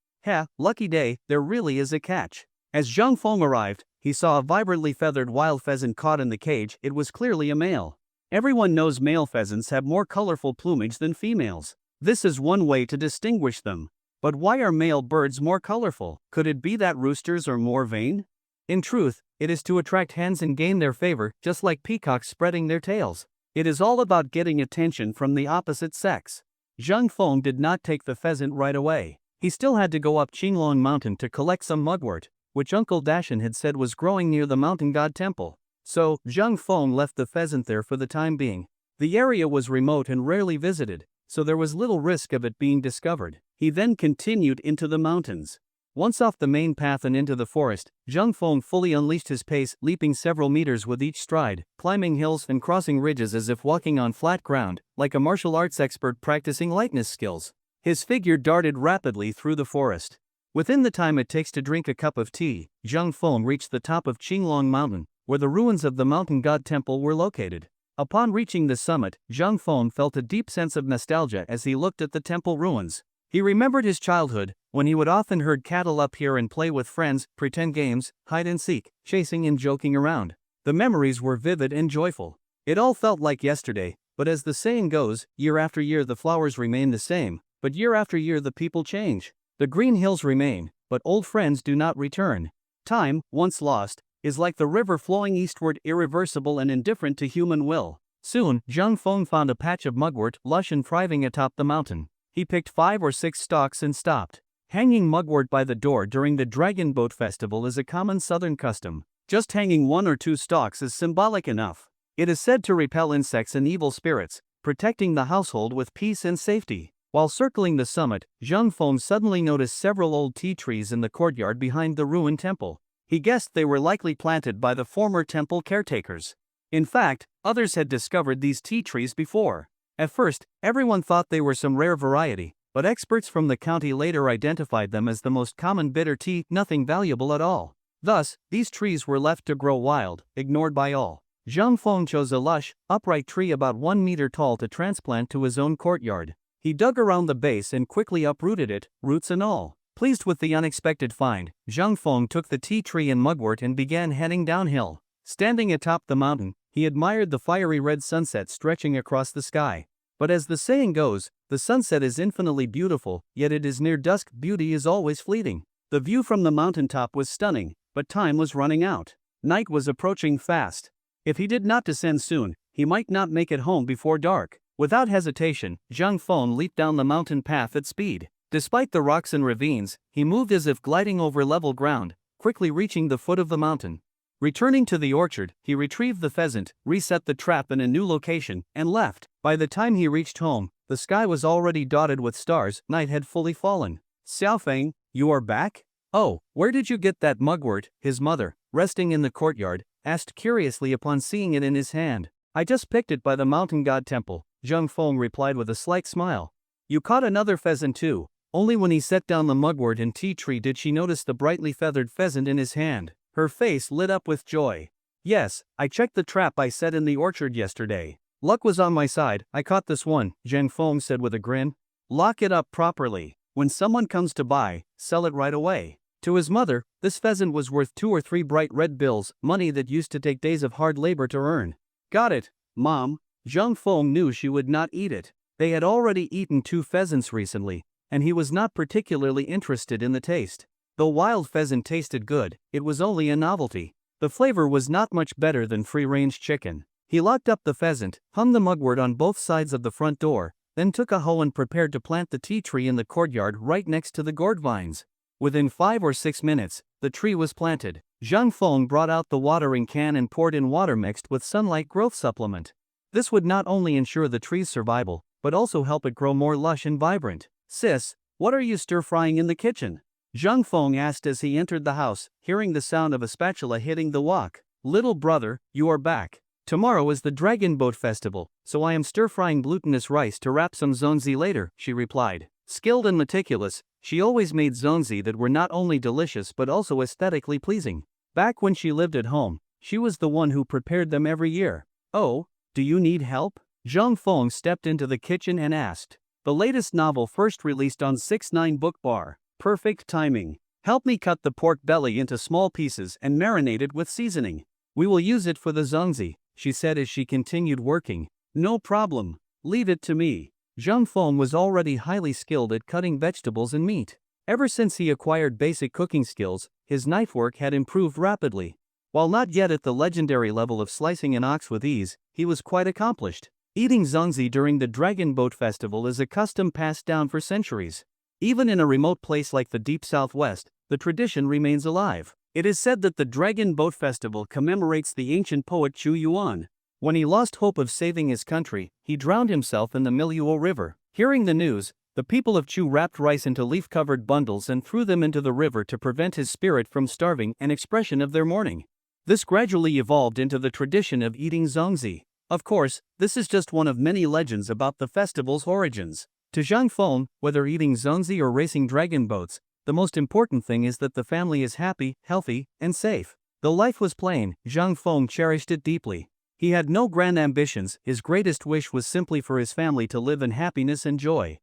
Lucky day, there really is a catch. As Zhang Feng arrived, he saw a vibrantly feathered wild pheasant caught in the cage. It was clearly a male. Everyone knows male pheasants have more colorful plumage than females. This is one way to distinguish them. But why are male birds more colorful? Could it be that roosters are more vain? In truth, it is to attract hens and gain their favor, just like peacocks spreading their tails. It is all about getting attention from the opposite sex. Zhang Feng did not take the pheasant right away. He still had to go up Qinglong Mountain to collect some mugwort, which Uncle Dashin had said was growing near the mountain god temple. So, Zhang Feng left the pheasant there for the time being. The area was remote and rarely visited, so there was little risk of it being discovered. He then continued into the mountains. Once off the main path and into the forest, Zhang Feng fully unleashed his pace, leaping several meters with each stride, climbing hills and crossing ridges as if walking on flat ground, like a martial arts expert practicing lightness skills. His figure darted rapidly through the forest. Within the time it takes to drink a cup of tea, Zhang Feng reached the top of Qinglong Mountain, where the ruins of the mountain god temple were located. Upon reaching the summit, Zhang Feng felt a deep sense of nostalgia as he looked at the temple ruins. He remembered his childhood, when he would often herd cattle up here and play with friends, pretend games, hide and seek, chasing and joking around. The memories were vivid and joyful. It all felt like yesterday, but as the saying goes, year after year the flowers remain the same, but year after year the people change. The green hills remain, but old friends do not return. Time, once lost, is like the river flowing eastward, irreversible and indifferent to human will. Soon, Zhang Feng found a patch of mugwort, lush and thriving atop the mountain. He picked 5 or 6 stalks and stopped. Hanging mugwort by the door during the Dragon Boat Festival is a common southern custom. Just hanging 1 or 2 stalks is symbolic enough. It is said to repel insects and evil spirits, protecting the household with peace and safety. While circling the summit, Zhang Feng suddenly noticed several old tea trees in the courtyard behind the ruined temple. He guessed they were likely planted by the former temple caretakers. In fact, others had discovered these tea trees before. At first, everyone thought they were some rare variety, but experts from the county later identified them as the most common bitter tea, nothing valuable at all. Thus, these trees were left to grow wild, ignored by all. Zhang Feng chose a lush, upright tree about 1 meter tall to transplant to his own courtyard. He dug around the base and quickly uprooted it, roots and all. Pleased with the unexpected find, Zhang Feng took the tea tree and mugwort and began heading downhill. Standing atop the mountain, he admired the fiery red sunset stretching across the sky. But as the saying goes, the sunset is infinitely beautiful, yet it is near dusk, beauty is always fleeting. The view from the mountaintop was stunning, but time was running out. Night was approaching fast. If he did not descend soon, he might not make it home before dark. Without hesitation, Zhang Feng leaped down the mountain path at speed. Despite the rocks and ravines, he moved as if gliding over level ground, quickly reaching the foot of the mountain. Returning to the orchard, he retrieved the pheasant, reset the trap in a new location, and left. By the time he reached home, the sky was already dotted with stars, night had fully fallen. Xiaofeng, you are back? Oh, where did you get that mugwort? His mother, resting in the courtyard, asked curiously upon seeing it in his hand. I just picked it by the mountain god temple, Zhang Feng replied with a slight smile. You caught another pheasant too. Only when he set down the mugwort and tea tree did she notice the brightly feathered pheasant in his hand. Her face lit up with joy. Yes, I checked the trap I set in the orchard yesterday. Luck was on my side, I caught this one, Zhang Feng said with a grin. Lock it up properly. When someone comes to buy, sell it right away. To his mother, this pheasant was worth 2 or 3 bright red bills, money that used to take days of hard labor to earn. Got it, Mom. Zhang Feng knew she would not eat it. They had already eaten 2 pheasants recently, and he was not particularly interested in the taste. Though wild pheasant tasted good, it was only a novelty. The flavor was not much better than free-range chicken. He locked up the pheasant, hung the mugwort on both sides of the front door, then took a hoe and prepared to plant the tea tree in the courtyard right next to the gourd vines. Within 5 or 6 minutes, the tree was planted. Zhang Feng brought out the watering can and poured in water mixed with sunlight growth supplement. This would not only ensure the tree's survival, but also help it grow more lush and vibrant. Sis, what are you stir-frying in the kitchen? Zhang Feng asked as he entered the house, hearing the sound of a spatula hitting the wok. Little brother, you are back. Tomorrow is the Dragon Boat Festival, so I am stir-frying glutinous rice to wrap some zonzi later, she replied. Skilled and meticulous, she always made zonzi that were not only delicious but also aesthetically pleasing. Back when she lived at home, she was the one who prepared them every year. Oh, do you need help? Zhang Feng stepped into the kitchen and asked. The latest novel first released on 6ix9ine Book Bar. Perfect timing. Help me cut the pork belly into small pieces and marinate it with seasoning. We will use it for the zonzi, she said as she continued working. No problem. Leave it to me. Zhang Feng was already highly skilled at cutting vegetables and meat. Ever since he acquired basic cooking skills, his knife work had improved rapidly. While not yet at the legendary level of slicing an ox with ease, he was quite accomplished. Eating zonzi during the Dragon Boat Festival is a custom passed down for centuries. Even in a remote place like the deep southwest, the tradition remains alive. It is said that the Dragon Boat Festival commemorates the ancient poet Chu Yuan. When he lost hope of saving his country, he drowned himself in the Miluo River. Hearing the news, The people of Chu wrapped rice into leaf-covered bundles and threw them into the river to prevent his spirit from starving, an expression of their mourning. This gradually evolved into the tradition of eating zongzi. Of course, this is just one of many legends about the festival's origins. To Zhang Feng, whether eating zongzi or racing dragon boats, the most important thing is that the family is happy, healthy, and safe. Though life was plain, Zhang Feng cherished it deeply. He had no grand ambitions, his greatest wish was simply for his family to live in happiness and joy.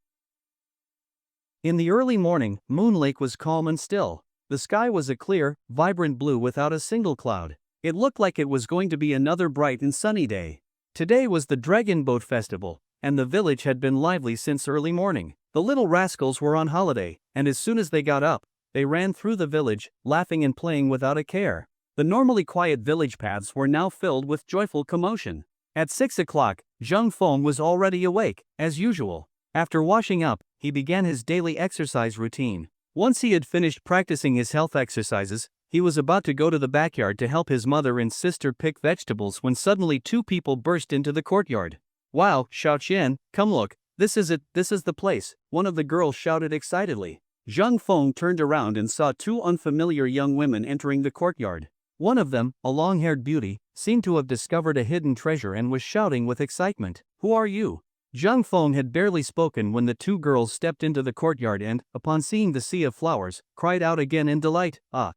In the early morning, Moon Lake was calm and still. The sky was a clear, vibrant blue without a single cloud. It looked like it was going to be another bright and sunny day. Today was the Dragon Boat Festival, and the village had been lively since early morning. The little rascals were on holiday, and as soon as they got up, they ran through the village, laughing and playing without a care. The normally quiet village paths were now filled with joyful commotion. At 6 o'clock, Zhang Feng was already awake, as usual. After washing up, he began his daily exercise routine. Once he had finished practicing his health exercises, he was about to go to the backyard to help his mother and sister pick vegetables when suddenly two people burst into the courtyard. "Wow, Xiaoqian, come look, this is it, this is the place," one of the girls shouted excitedly. Zhang Feng turned around and saw two unfamiliar young women entering the courtyard. One of them, a long-haired beauty, seemed to have discovered a hidden treasure and was shouting with excitement, "Who are you?" Zhang Feng had barely spoken when the two girls stepped into the courtyard and, upon seeing the sea of flowers, cried out again in delight, "Ah!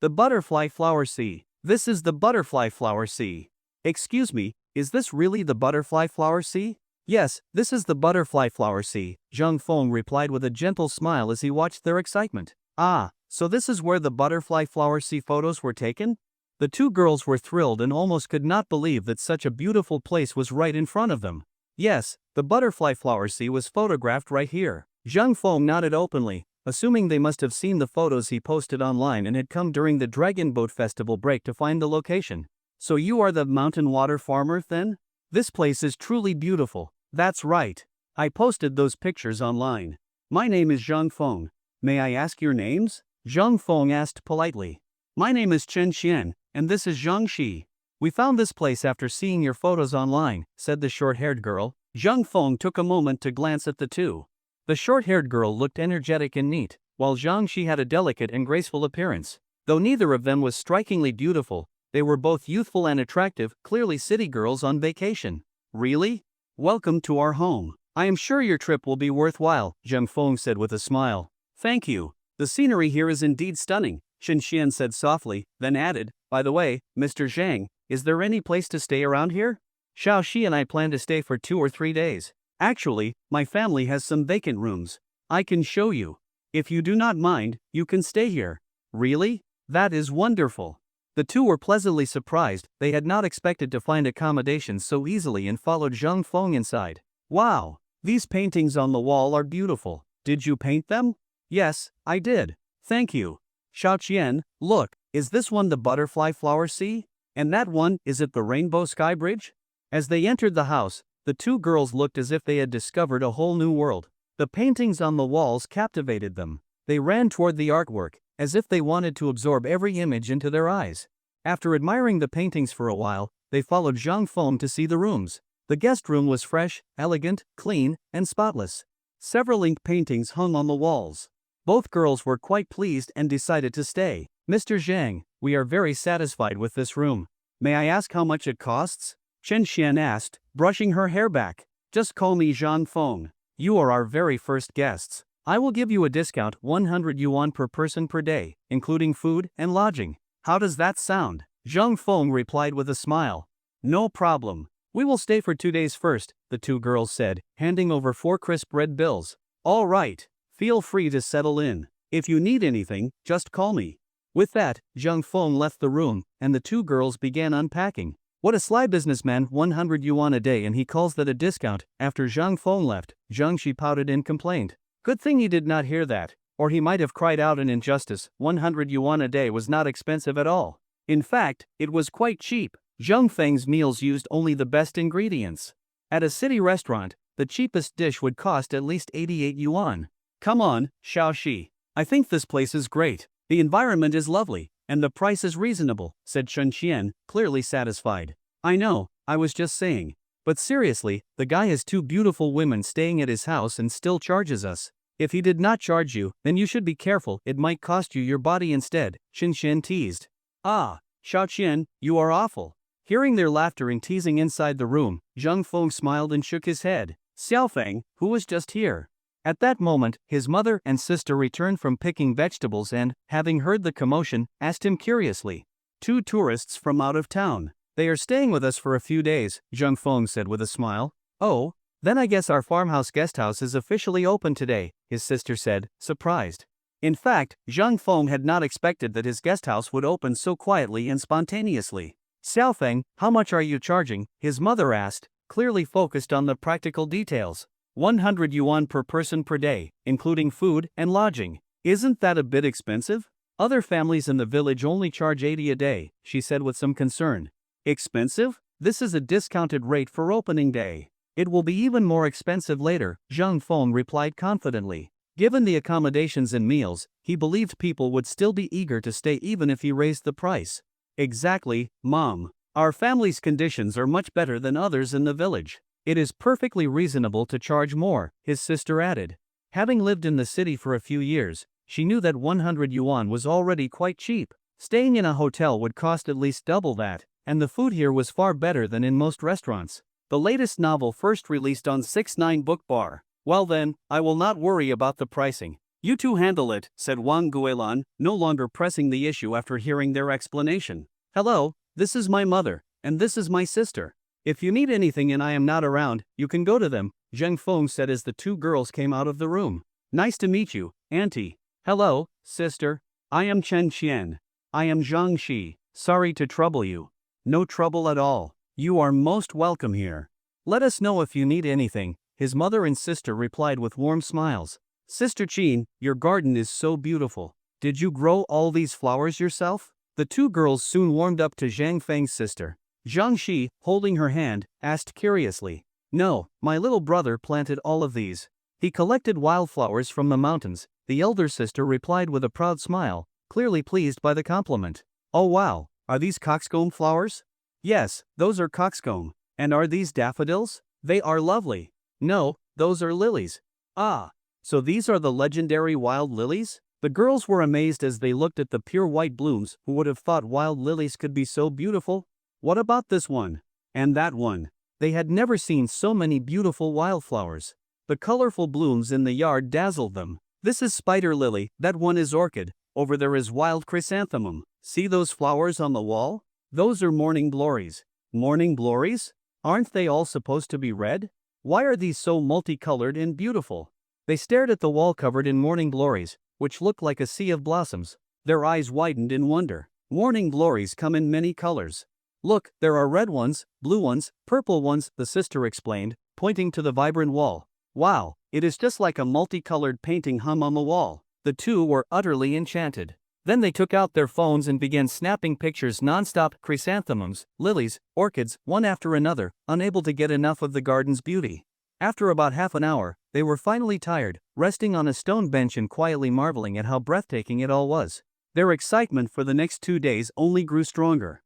The butterfly flower sea! This is the butterfly flower sea! Excuse me, is this really the butterfly flower sea?" "Yes, this is the butterfly flower sea," Zhang Feng replied with a gentle smile as he watched their excitement. "Ah, so this is where the butterfly flower sea photos were taken?" The two girls were thrilled and almost could not believe that such a beautiful place was right in front of them. "Yes, the butterfly flower sea was photographed right here." Zhang Feng nodded openly, assuming they must have seen the photos he posted online and had come during the Dragon Boat Festival break to find the location. "So you are the mountain water farmer, then? This place is truly beautiful." "That's right. I posted those pictures online. My name is Zhang Feng. May I ask your names?" Zhang Feng asked politely. "My name is Chen Xian, and this is Zhang Shi. We found this place after seeing your photos online," said the short-haired girl. Zhang Feng took a moment to glance at the two. The short-haired girl looked energetic and neat, while Zhang Shi had a delicate and graceful appearance. Though neither of them was strikingly beautiful, they were both youthful and attractive, clearly city girls on vacation. "Really? Welcome to our home. I am sure your trip will be worthwhile," Zhang Feng said with a smile. "Thank you. The scenery here is indeed stunning," Chen Xian said softly, then added, "By the way, Mr. Zhang, is there any place to stay around here? Xiao Shi and I plan to stay for 2 or 3 days. Actually, my family has some vacant rooms. I can show you. If you do not mind, you can stay here." "Really? That is wonderful." The two were pleasantly surprised. They had not expected to find accommodations so easily and followed Zhang Feng inside. "Wow, these paintings on the wall are beautiful. Did you paint them?" "Yes, I did. Thank you." "Xiaoqian, look, is this one the butterfly flower sea? And that one, is it the rainbow sky bridge?" As they entered the house, the two girls looked as if they had discovered a whole new world. The paintings on the walls captivated them. They ran toward the artwork, as if they wanted to absorb every image into their eyes. After admiring the paintings for a while, they followed Zhang Feng to see the rooms. The guest room was fresh, elegant, clean, and spotless. Several ink paintings hung on the walls. Both girls were quite pleased and decided to stay. "Mr. Zhang, we are very satisfied with this room. May I ask how much it costs?" Chen Xian asked, brushing her hair back. "Just call me Zhang Feng. You are our very first guests. I will give you a discount 100 yuan per person per day, including food and lodging. How does that sound?" Zhang Feng replied with a smile. "No problem. We will stay for 2 days first," the two girls said, handing over 4 crisp red bills. "All right. Feel free to settle in. If you need anything, just call me." With that, Zhang Feng left the room, and the two girls began unpacking. "What a sly businessman, 100 yuan a day and he calls that a discount." After Zhang Feng left, Zhang Shi pouted and complained. Good thing he did not hear that, or he might have cried out in injustice. 100 yuan a day was not expensive at all. In fact, it was quite cheap. Zhang Feng's meals used only the best ingredients. At a city restaurant, the cheapest dish would cost at least 88 yuan. "Come on, Xiao Shi. I think this place is great. The environment is lovely, and the price is reasonable," said Chen Xian, clearly satisfied. "I know, I was just saying. But seriously, the guy has two beautiful women staying at his house and still charges us. If he did not charge you, then you should be careful, it might cost you your body instead, Shin Shin teased. Ah, Xiao Qian, you are awful. Hearing their laughter and teasing inside the room, Zhang Feng smiled and shook his head. Xiaofeng, who was just here. At that moment, his mother and sister returned from picking vegetables and, having heard the commotion, asked him curiously. Two tourists from out of town. They are staying with us for a few days, Zhang Feng said with a smile. Oh, then I guess our farmhouse guesthouse is officially open today, his sister said, surprised. In fact, Zhang Feng had not expected that his guesthouse would open so quietly and spontaneously. Xiaofeng, how much are you charging? His mother asked, clearly focused on the practical details. 100 yuan per person per day, including food and lodging. Isn't that a bit expensive? Other families in the village only charge 80 a day, she said with some concern. Expensive? This is a discounted rate for opening day. It will be even more expensive later, Zhang Feng replied confidently. Given the accommodations and meals, he believed people would still be eager to stay even if he raised the price. Exactly, Mom. Our family's conditions are much better than others in the village. It is perfectly reasonable to charge more, his sister added. Having lived in the city for a few years, she knew that 100 yuan was already quite cheap. Staying in a hotel would cost at least double that, and the food here was far better than in most restaurants. The latest novel first released on 6-9 Book Bar. Well then, I will not worry about the pricing. You two handle it, said Wang Guilan, no longer pressing the issue after hearing their explanation. Hello, this is my mother, and this is my sister. If you need anything and I am not around, you can go to them, Zhang Feng said as the two girls came out of the room. Nice to meet you, Auntie. Hello, sister. I am Chen Qian. I am Zhang Shi. Sorry to trouble you. No trouble at all. You are most welcome here. Let us know if you need anything, his mother and sister replied with warm smiles. Sister Qin, your garden is so beautiful. Did you grow all these flowers yourself? The two girls soon warmed up to Zhang Feng's sister. Zhang Shi, holding her hand, asked curiously. No, my little brother planted all of these. He collected wildflowers from the mountains, the elder sister replied with a proud smile, clearly pleased by the compliment. Oh wow, are these coxcomb flowers? Yes, those are coxcomb. And are these daffodils? They are lovely. No, those are lilies. Ah, so these are the legendary wild lilies? The girls were amazed as they looked at the pure white blooms. Who would have thought wild lilies could be so beautiful? What about this one? And that one? They had never seen so many beautiful wildflowers. The colorful blooms in the yard dazzled them. This is spider lily, that one is orchid, over there is wild chrysanthemum. See those flowers on the wall? Those are morning glories. Morning glories? Aren't they all supposed to be red? Why are these so multicolored and beautiful? They stared at the wall covered in morning glories, which looked like a sea of blossoms. Their eyes widened in wonder. Morning glories come in many colors. Look, there are red ones, blue ones, purple ones, the sister explained, pointing to the vibrant wall. Wow, it is just like a multicolored painting hung on the wall. The two were utterly enchanted. Then they took out their phones and began snapping pictures non-stop. Chrysanthemums, lilies, orchids, one after another, unable to get enough of the garden's beauty. After about half an hour, they were finally tired, resting on a stone bench and quietly marveling at how breathtaking it all was. Their excitement for the next 2 days only grew stronger.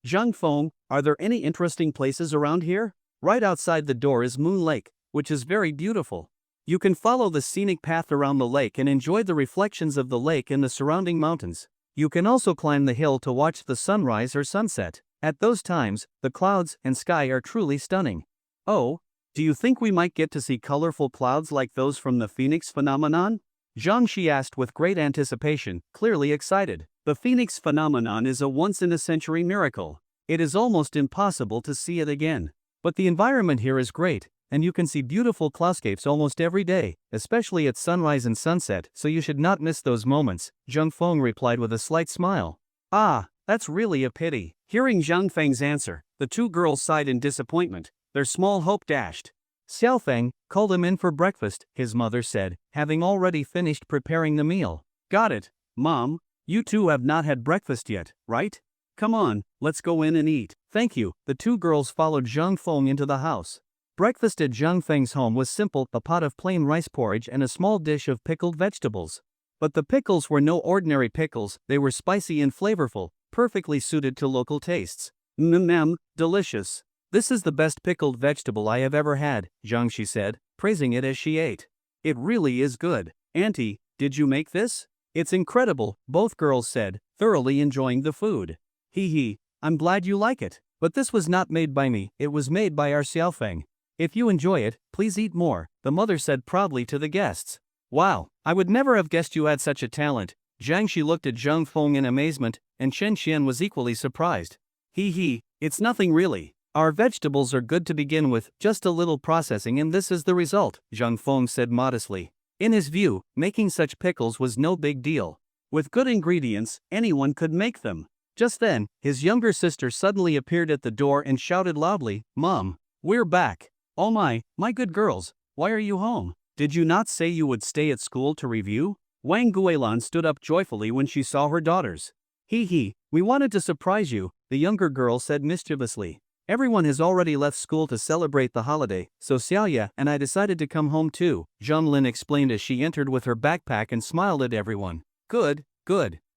Zhang Feng, are there any interesting places around here? Right outside the door is Moon Lake, which is very beautiful. You can follow the scenic path around the lake and enjoy the reflections of the lake and the surrounding mountains. You can also climb the hill to watch the sunrise or sunset. At those times, the clouds and sky are truly stunning. Oh, do you think we might get to see colorful clouds like those from the Phoenix phenomenon? Zhang Shi asked with great anticipation, clearly excited. The Phoenix phenomenon is a once-in-a-century miracle. It is almost impossible to see it again. But the environment here is great, and you can see beautiful cloudscapes almost every day, especially at sunrise and sunset, so you should not miss those moments, Zhang Feng replied with a slight smile. Ah, that's really a pity. Hearing Zhang Feng's answer, the two girls sighed in disappointment, their small hope dashed. Xiaofeng, call them in for breakfast, his mother said, having already finished preparing the meal. Got it, Mom. You two have not had breakfast yet, right? Come on, let's go in and eat. Thank you. The two girls followed Zhang Feng into the house. Breakfast at Zhang Feng's home was simple, a pot of plain rice porridge and a small dish of pickled vegetables. But the pickles were no ordinary pickles, they were spicy and flavorful, perfectly suited to local tastes. Delicious. This is the best pickled vegetable I have ever had, Jiangxi said, praising it as she ate. It really is good. Auntie, did you make this? It's incredible, both girls said, thoroughly enjoying the food. Hee hee, I'm glad you like it. But this was not made by me, it was made by our Xiaofeng. If you enjoy it, please eat more, the mother said proudly to the guests. Wow, I would never have guessed you had such a talent. Jiangxi looked at Zhang Feng in amazement, and Chen Xian was equally surprised. Hee hee, it's nothing really. Our vegetables are good to begin with, just a little processing and this is the result, Zhang Feng said modestly. In his view, making such pickles was no big deal. With good ingredients, anyone could make them. Just then, his younger sister suddenly appeared at the door and shouted loudly, Mom, we're back. Oh my good girls, why are you home? Did you not say you would stay at school to review? Wang Guilan stood up joyfully when she saw her daughters. Hee hee, we wanted to surprise you, the younger girl said mischievously. Everyone has already left school to celebrate the holiday, so Xiaoya and I decided to come home too, Zhang Lin explained as she entered with her backpack and smiled at everyone. Good.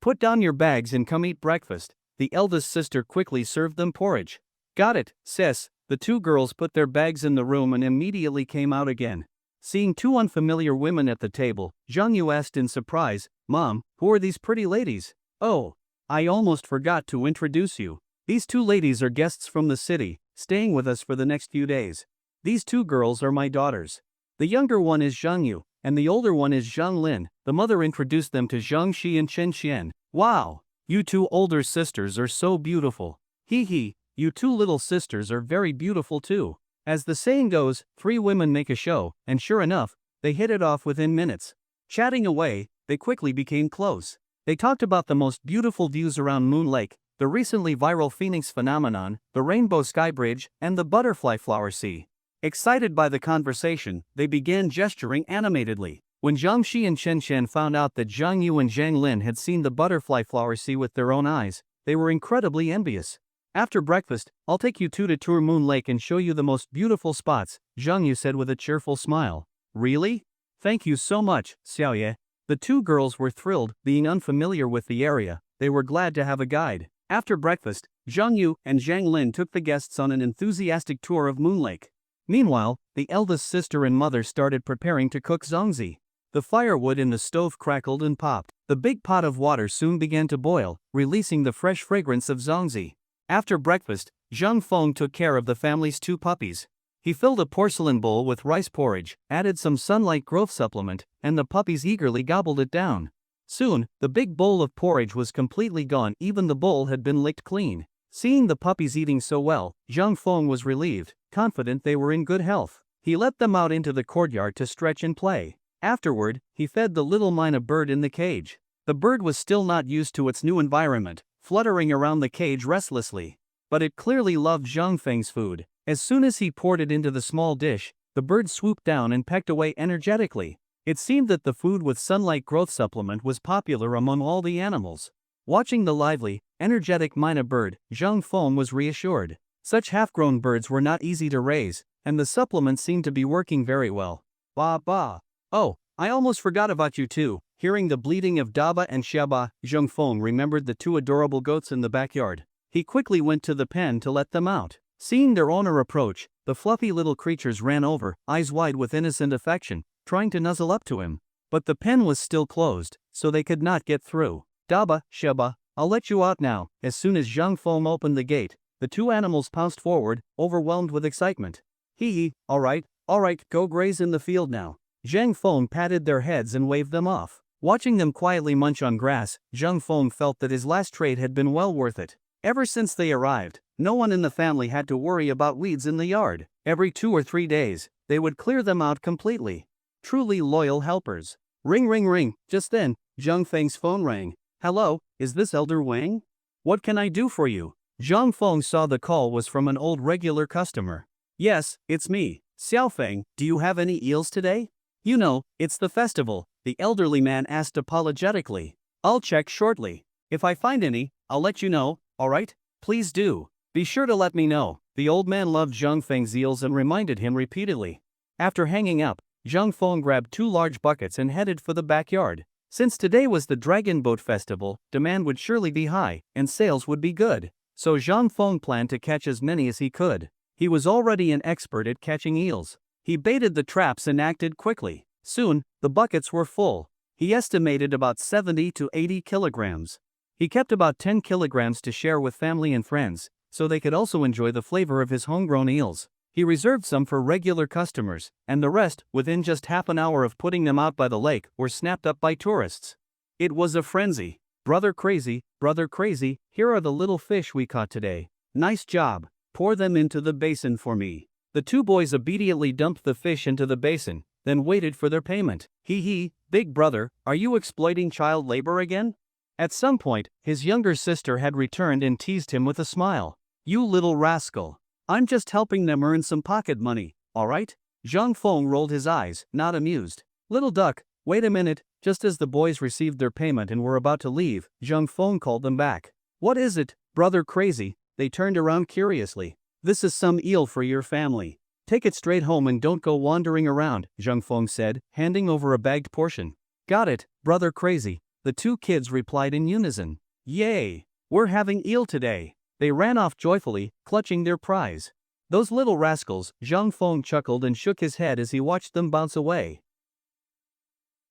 Put down your bags and come eat breakfast. The eldest sister quickly served them porridge. Got it, sis. The two girls put their bags in the room and immediately came out again. Seeing two unfamiliar women at the table, Zhang Yu asked in surprise, Mom, who are these pretty ladies? Oh, I almost forgot to introduce you. These two ladies are guests from the city, staying with us for the next few days. These two girls are my daughters. The younger one is Zhang Yu, and the older one is Zhang Lin. The mother introduced them to Zhang Xi and Chen Xian. Wow, you two older sisters are so beautiful. Hee hee, you two little sisters are very beautiful too. As the saying goes, three women make a show, and sure enough, they hit it off within minutes. Chatting away, they quickly became close. They talked about the most beautiful views around Moon Lake, the recently viral Phoenix phenomenon, the Rainbow Sky Bridge, and the Butterfly Flower Sea. Excited by the conversation, they began gesturing animatedly. When Zhang Xi and Chen Xian found out that Zhang Yu and Zhang Lin had seen the Butterfly Flower Sea with their own eyes, they were incredibly envious. After breakfast, I'll take you two to tour Moon Lake and show you the most beautiful spots, Zhang Yu said with a cheerful smile. Really? Thank you so much, Xiaoye. The two girls were thrilled, being unfamiliar with the area. They were glad to have a guide. After breakfast, Zhang Yu and Zhang Lin took the guests on an enthusiastic tour of Moon Lake. Meanwhile, the eldest sister and mother started preparing to cook zongzi. The firewood in the stove crackled and popped. The big pot of water soon began to boil, releasing the fresh fragrance of zongzi. After breakfast, Zhang Feng took care of the family's two puppies. He filled a porcelain bowl with rice porridge, added some sunlight growth supplement, and the puppies eagerly gobbled it down. Soon, the big bowl of porridge was completely gone, even the bowl had been licked clean. Seeing the puppies eating so well, Zhang Feng was relieved, confident they were in good health. He let them out into the courtyard to stretch and play. Afterward, he fed the little myna bird in the cage. The bird was still not used to its new environment, fluttering around the cage restlessly. But it clearly loved Zhang Feng's food. As soon as he poured it into the small dish, the bird swooped down and pecked away energetically. It seemed that the food with sunlight growth supplement was popular among all the animals. Watching the lively, energetic myna bird, Zhang Feng was reassured. Such half-grown birds were not easy to raise, and the supplement seemed to be working very well. Ba ba. Oh, I almost forgot about you two. Hearing the bleating of Daba and Xiaba, Zhang Feng remembered the two adorable goats in the backyard. He quickly went to the pen to let them out. Seeing their owner approach, the fluffy little creatures ran over, eyes wide with innocent affection, trying to nuzzle up to him. But the pen was still closed, so they could not get through. Daba, Xiaba, I'll let you out now. As soon as Zhang Feng opened the gate, the two animals pounced forward, overwhelmed with excitement. Hee, all right, go graze in the field now. Zhang Feng patted their heads and waved them off. Watching them quietly munch on grass, Zhang Feng felt that his last trade had been well worth it. Ever since they arrived, no one in the family had to worry about weeds in the yard. Every 2 or 3 days, they would clear them out completely. Truly loyal helpers. Ring ring ring. Just then, Zhang Feng's phone rang. Hello, is this Elder Wang? What can I do for you? Zhang Feng saw the call was from an old regular customer. Yes, it's me. Xiaofeng, do you have any eels today? You know, it's the festival, the elderly man asked apologetically. I'll check shortly. If I find any, I'll let you know, alright? Please do. Be sure to let me know. The old man loved Zhang Feng's eels and reminded him repeatedly. After hanging up, Zhang Feng grabbed 2 large buckets and headed for the backyard. Since today was the Dragon Boat Festival, demand would surely be high, and sales would be good. So Zhang Feng planned to catch as many as he could. He was already an expert at catching eels. He baited the traps and acted quickly. Soon, the buckets were full. He estimated about 70 to 80 kilograms. He kept about 10 kilograms to share with family and friends, so they could also enjoy the flavor of his homegrown eels. He reserved some for regular customers, and the rest, within just half an hour of putting them out by the lake, were snapped up by tourists. It was a frenzy. Brother crazy, here are the little fish we caught today. Nice job. Pour them into the basin for me. The two boys obediently dumped the fish into the basin, then waited for their payment. Hee, big brother, are you exploiting child labor again? At some point, his younger sister had returned and teased him with a smile. You little rascal. I'm just helping them earn some pocket money, alright? Zhang Feng rolled his eyes, not amused. Little duck, wait a minute. Just as the boys received their payment and were about to leave, Zhang Feng called them back. What is it, brother crazy? They turned around curiously. This is some eel for your family. Take it straight home and don't go wandering around, Zhang Feng said, handing over a bagged portion. Got it, brother crazy, the two kids replied in unison. Yay! We're having eel today. They ran off joyfully, clutching their prize. Those little rascals, Zhang Feng chuckled and shook his head as he watched them bounce away.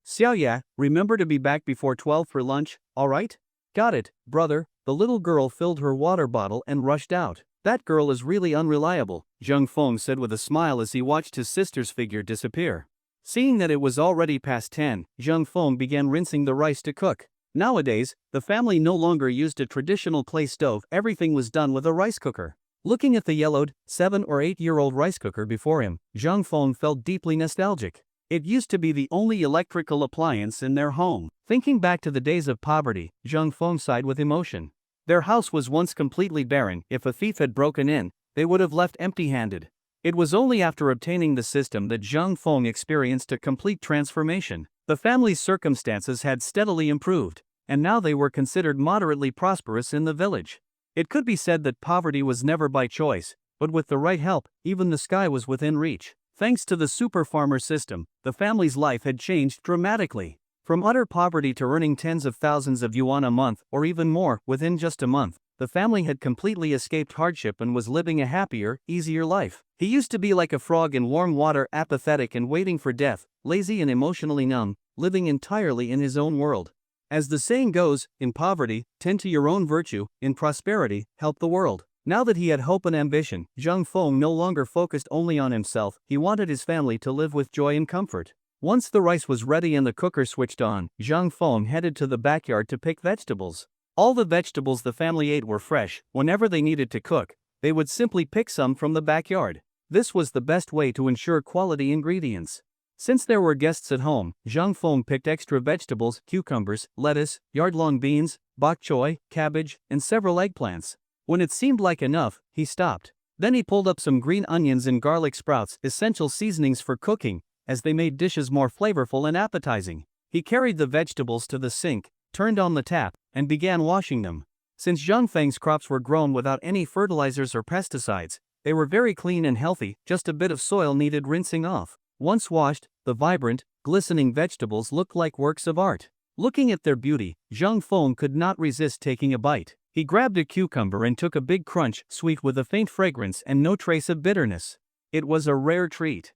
Xiaoya, remember to be back before 12 for lunch, alright? Got it, brother. The little girl filled her water bottle and rushed out. That girl is really unreliable, Zhang Feng said with a smile as he watched his sister's figure disappear. Seeing that it was already past 10, Zhang Feng began rinsing the rice to cook. Nowadays, the family no longer used a traditional clay stove, everything was done with a rice cooker. Looking at the yellowed, 7 or 8-year-old rice cooker before him, Zhang Feng felt deeply nostalgic. It used to be the only electrical appliance in their home. Thinking back to the days of poverty, Zhang Feng sighed with emotion. Their house was once completely barren. If a thief had broken in, they would have left empty-handed. It was only after obtaining the system that Zhang Feng experienced a complete transformation. The family's circumstances had steadily improved, and now they were considered moderately prosperous in the village. It could be said that poverty was never by choice, but with the right help, even the sky was within reach. Thanks to the super farmer system, the family's life had changed dramatically. From utter poverty to earning tens of thousands of yuan a month, or even more, within just a month, the family had completely escaped hardship and was living a happier, easier life. He used to be like a frog in warm water, apathetic and waiting for death, lazy and emotionally numb, living entirely in his own world. As the saying goes, in poverty, tend to your own virtue, in prosperity, help the world. Now that he had hope and ambition, Zhang Feng no longer focused only on himself, he wanted his family to live with joy and comfort. Once the rice was ready and the cooker switched on, Zhang Feng headed to the backyard to pick vegetables. All the vegetables the family ate were fresh. Whenever they needed to cook, they would simply pick some from the backyard. This was the best way to ensure quality ingredients. Since there were guests at home, Zhang Feng picked extra vegetables, cucumbers, lettuce, yard-long beans, bok choy, cabbage, and several eggplants. When it seemed like enough, he stopped. Then he pulled up some green onions and garlic sprouts, essential seasonings for cooking, as they made dishes more flavorful and appetizing. He carried the vegetables to the sink, turned on the tap, and began washing them. Since Zhang Feng's crops were grown without any fertilizers or pesticides, they were very clean and healthy, just a bit of soil needed rinsing off. Once washed, the vibrant, glistening vegetables looked like works of art. Looking at their beauty, Zhang Feng could not resist taking a bite. He grabbed a cucumber and took a big crunch, sweet with a faint fragrance and no trace of bitterness. It was a rare treat.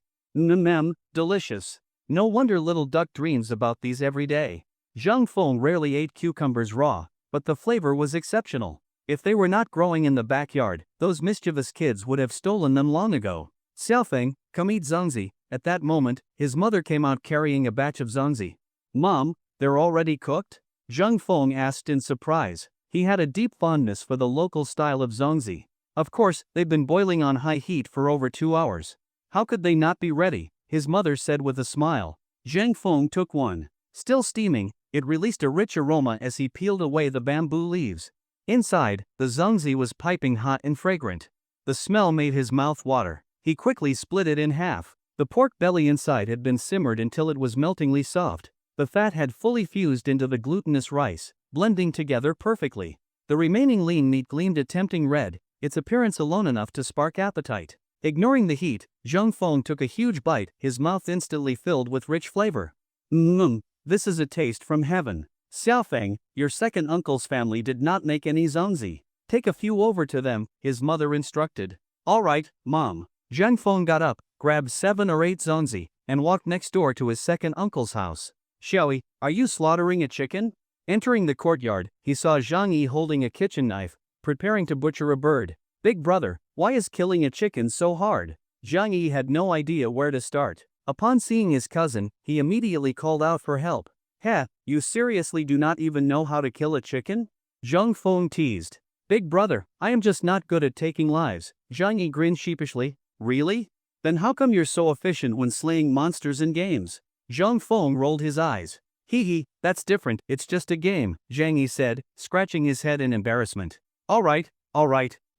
Delicious. No wonder little duck dreams about these every day. Zhang Feng rarely ate cucumbers raw, but the flavor was exceptional. If they were not growing in the backyard, those mischievous kids would have stolen them long ago. Xiaofeng, come eat zongzi. At that moment, his mother came out carrying a batch of zongzi. Mom, they're already cooked? Zhang Feng asked in surprise. He had a deep fondness for the local style of zongzi. Of course, they've been boiling on high heat for over 2 hours. How could they not be ready? His mother said with a smile. Zhang Feng took one. Still steaming, it released a rich aroma as he peeled away the bamboo leaves. Inside, the zongzi was piping hot and fragrant. The smell made his mouth water. He quickly split it in half. The pork belly inside had been simmered until it was meltingly soft. The fat had fully fused into the glutinous rice, blending together perfectly. The remaining lean meat gleamed a tempting red, its appearance alone enough to spark appetite. Ignoring the heat, Zhang Feng took a huge bite, his mouth instantly filled with rich flavor. This is a taste from heaven. Xiaofeng, your second uncle's family did not make any zongzi. Take a few over to them, his mother instructed. Alright, Mom. Zhang Feng got up, grabbed 7 or 8 zonzi, and walked next door to his second uncle's house. Xiaoyi, are you slaughtering a chicken? Entering the courtyard, he saw Zhang Yi holding a kitchen knife, preparing to butcher a bird. Big brother, why is killing a chicken so hard? Zhang Yi had no idea where to start. Upon seeing his cousin, he immediately called out for help. Heh, you seriously do not even know how to kill a chicken? Zhang Feng teased. Big brother, I am just not good at taking lives. Zhang Yi grinned sheepishly. Really? Then how come you're so efficient when slaying monsters in games? Zhang Feng rolled his eyes. Hee hee, that's different, it's just a game, Zhang Yi said, scratching his head in embarrassment. Alright,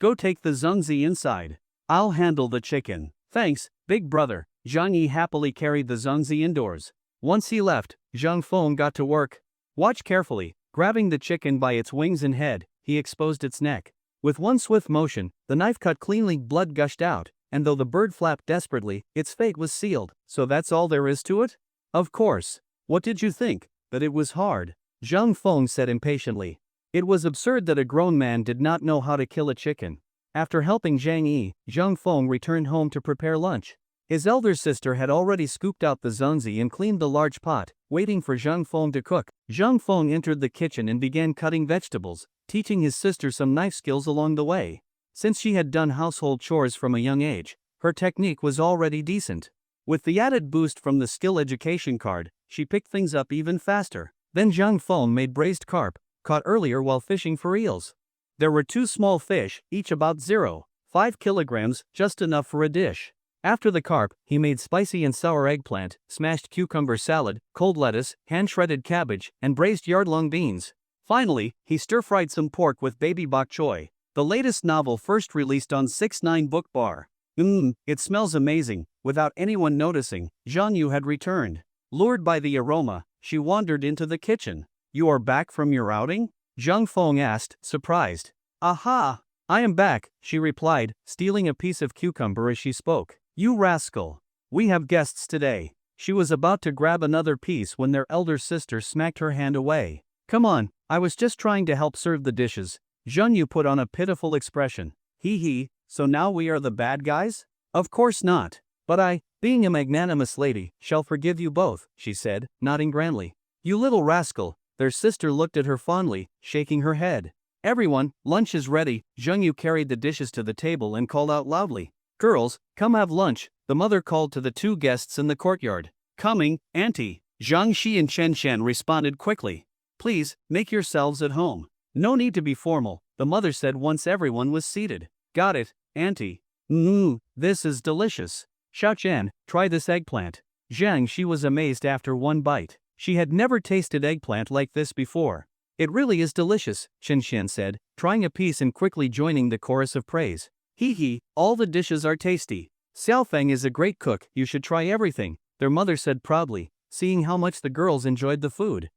go take the zongzi inside. I'll handle the chicken. Thanks, big brother. Zhang Yi happily carried the zongzi indoors. Once he left, Zhang Feng got to work. Watch carefully. Grabbing the chicken by its wings and head, he exposed its neck. With one swift motion, the knife cut cleanly, blood gushed out, and though the bird flapped desperately, its fate was sealed. So that's all there is to it? Of course. What did you think? That it was hard? Zhang Feng said impatiently. It was absurd that a grown man did not know how to kill a chicken. After helping Zhang Yi, Zhang Feng returned home to prepare lunch. His elder sister had already scooped out the zongzi and cleaned the large pot, waiting for Zhang Feng to cook. Zhang Feng entered the kitchen and began cutting vegetables, teaching his sister some knife skills along the way. Since she had done household chores from a young age, her technique was already decent. With the added boost from the skill education card, she picked things up even faster. Then Zhang Feng made braised carp, caught earlier while fishing for eels. There were 2 small fish, each about 0.5 kilograms, just enough for a dish. After the carp, he made spicy and sour eggplant, smashed cucumber salad, cold lettuce, hand-shredded cabbage, and braised yardlong beans. Finally, he stir-fried some pork with baby bok choy, the latest novel first released on 6ix9ine Book Bar. It smells amazing. Without anyone noticing, Zhang Yu had returned. Lured by the aroma, she wandered into the kitchen. You are back from your outing? Zhang Feng asked, surprised. Aha! I am back, she replied, stealing a piece of cucumber as she spoke. You rascal! We have guests today. She was about to grab another piece when their elder sister smacked her hand away. Come on, I was just trying to help serve the dishes. Zhang Yu put on a pitiful expression. Hee hee, so now we are the bad guys? Of course not. But I, being a magnanimous lady, shall forgive you both, she said, nodding grandly. You little rascal. Their sister looked at her fondly, shaking her head. Everyone, lunch is ready. Zhang Yu carried the dishes to the table and called out loudly. Girls, come have lunch, the mother called to the 2 guests in the courtyard. Coming, auntie. Zhang Shi and Chen Shen responded quickly. Please, make yourselves at home. No need to be formal, the mother said once everyone was seated. Got it, auntie. This is delicious. Xiao Chen, try this eggplant. Zhang Shi was amazed after one bite. She had never tasted eggplant like this before. It really is delicious, Chen Shen said, trying a piece and quickly joining the chorus of praise. Hee hee, all the dishes are tasty. Xiaofeng is a great cook, you should try everything, their mother said proudly, seeing how much the girls enjoyed the food.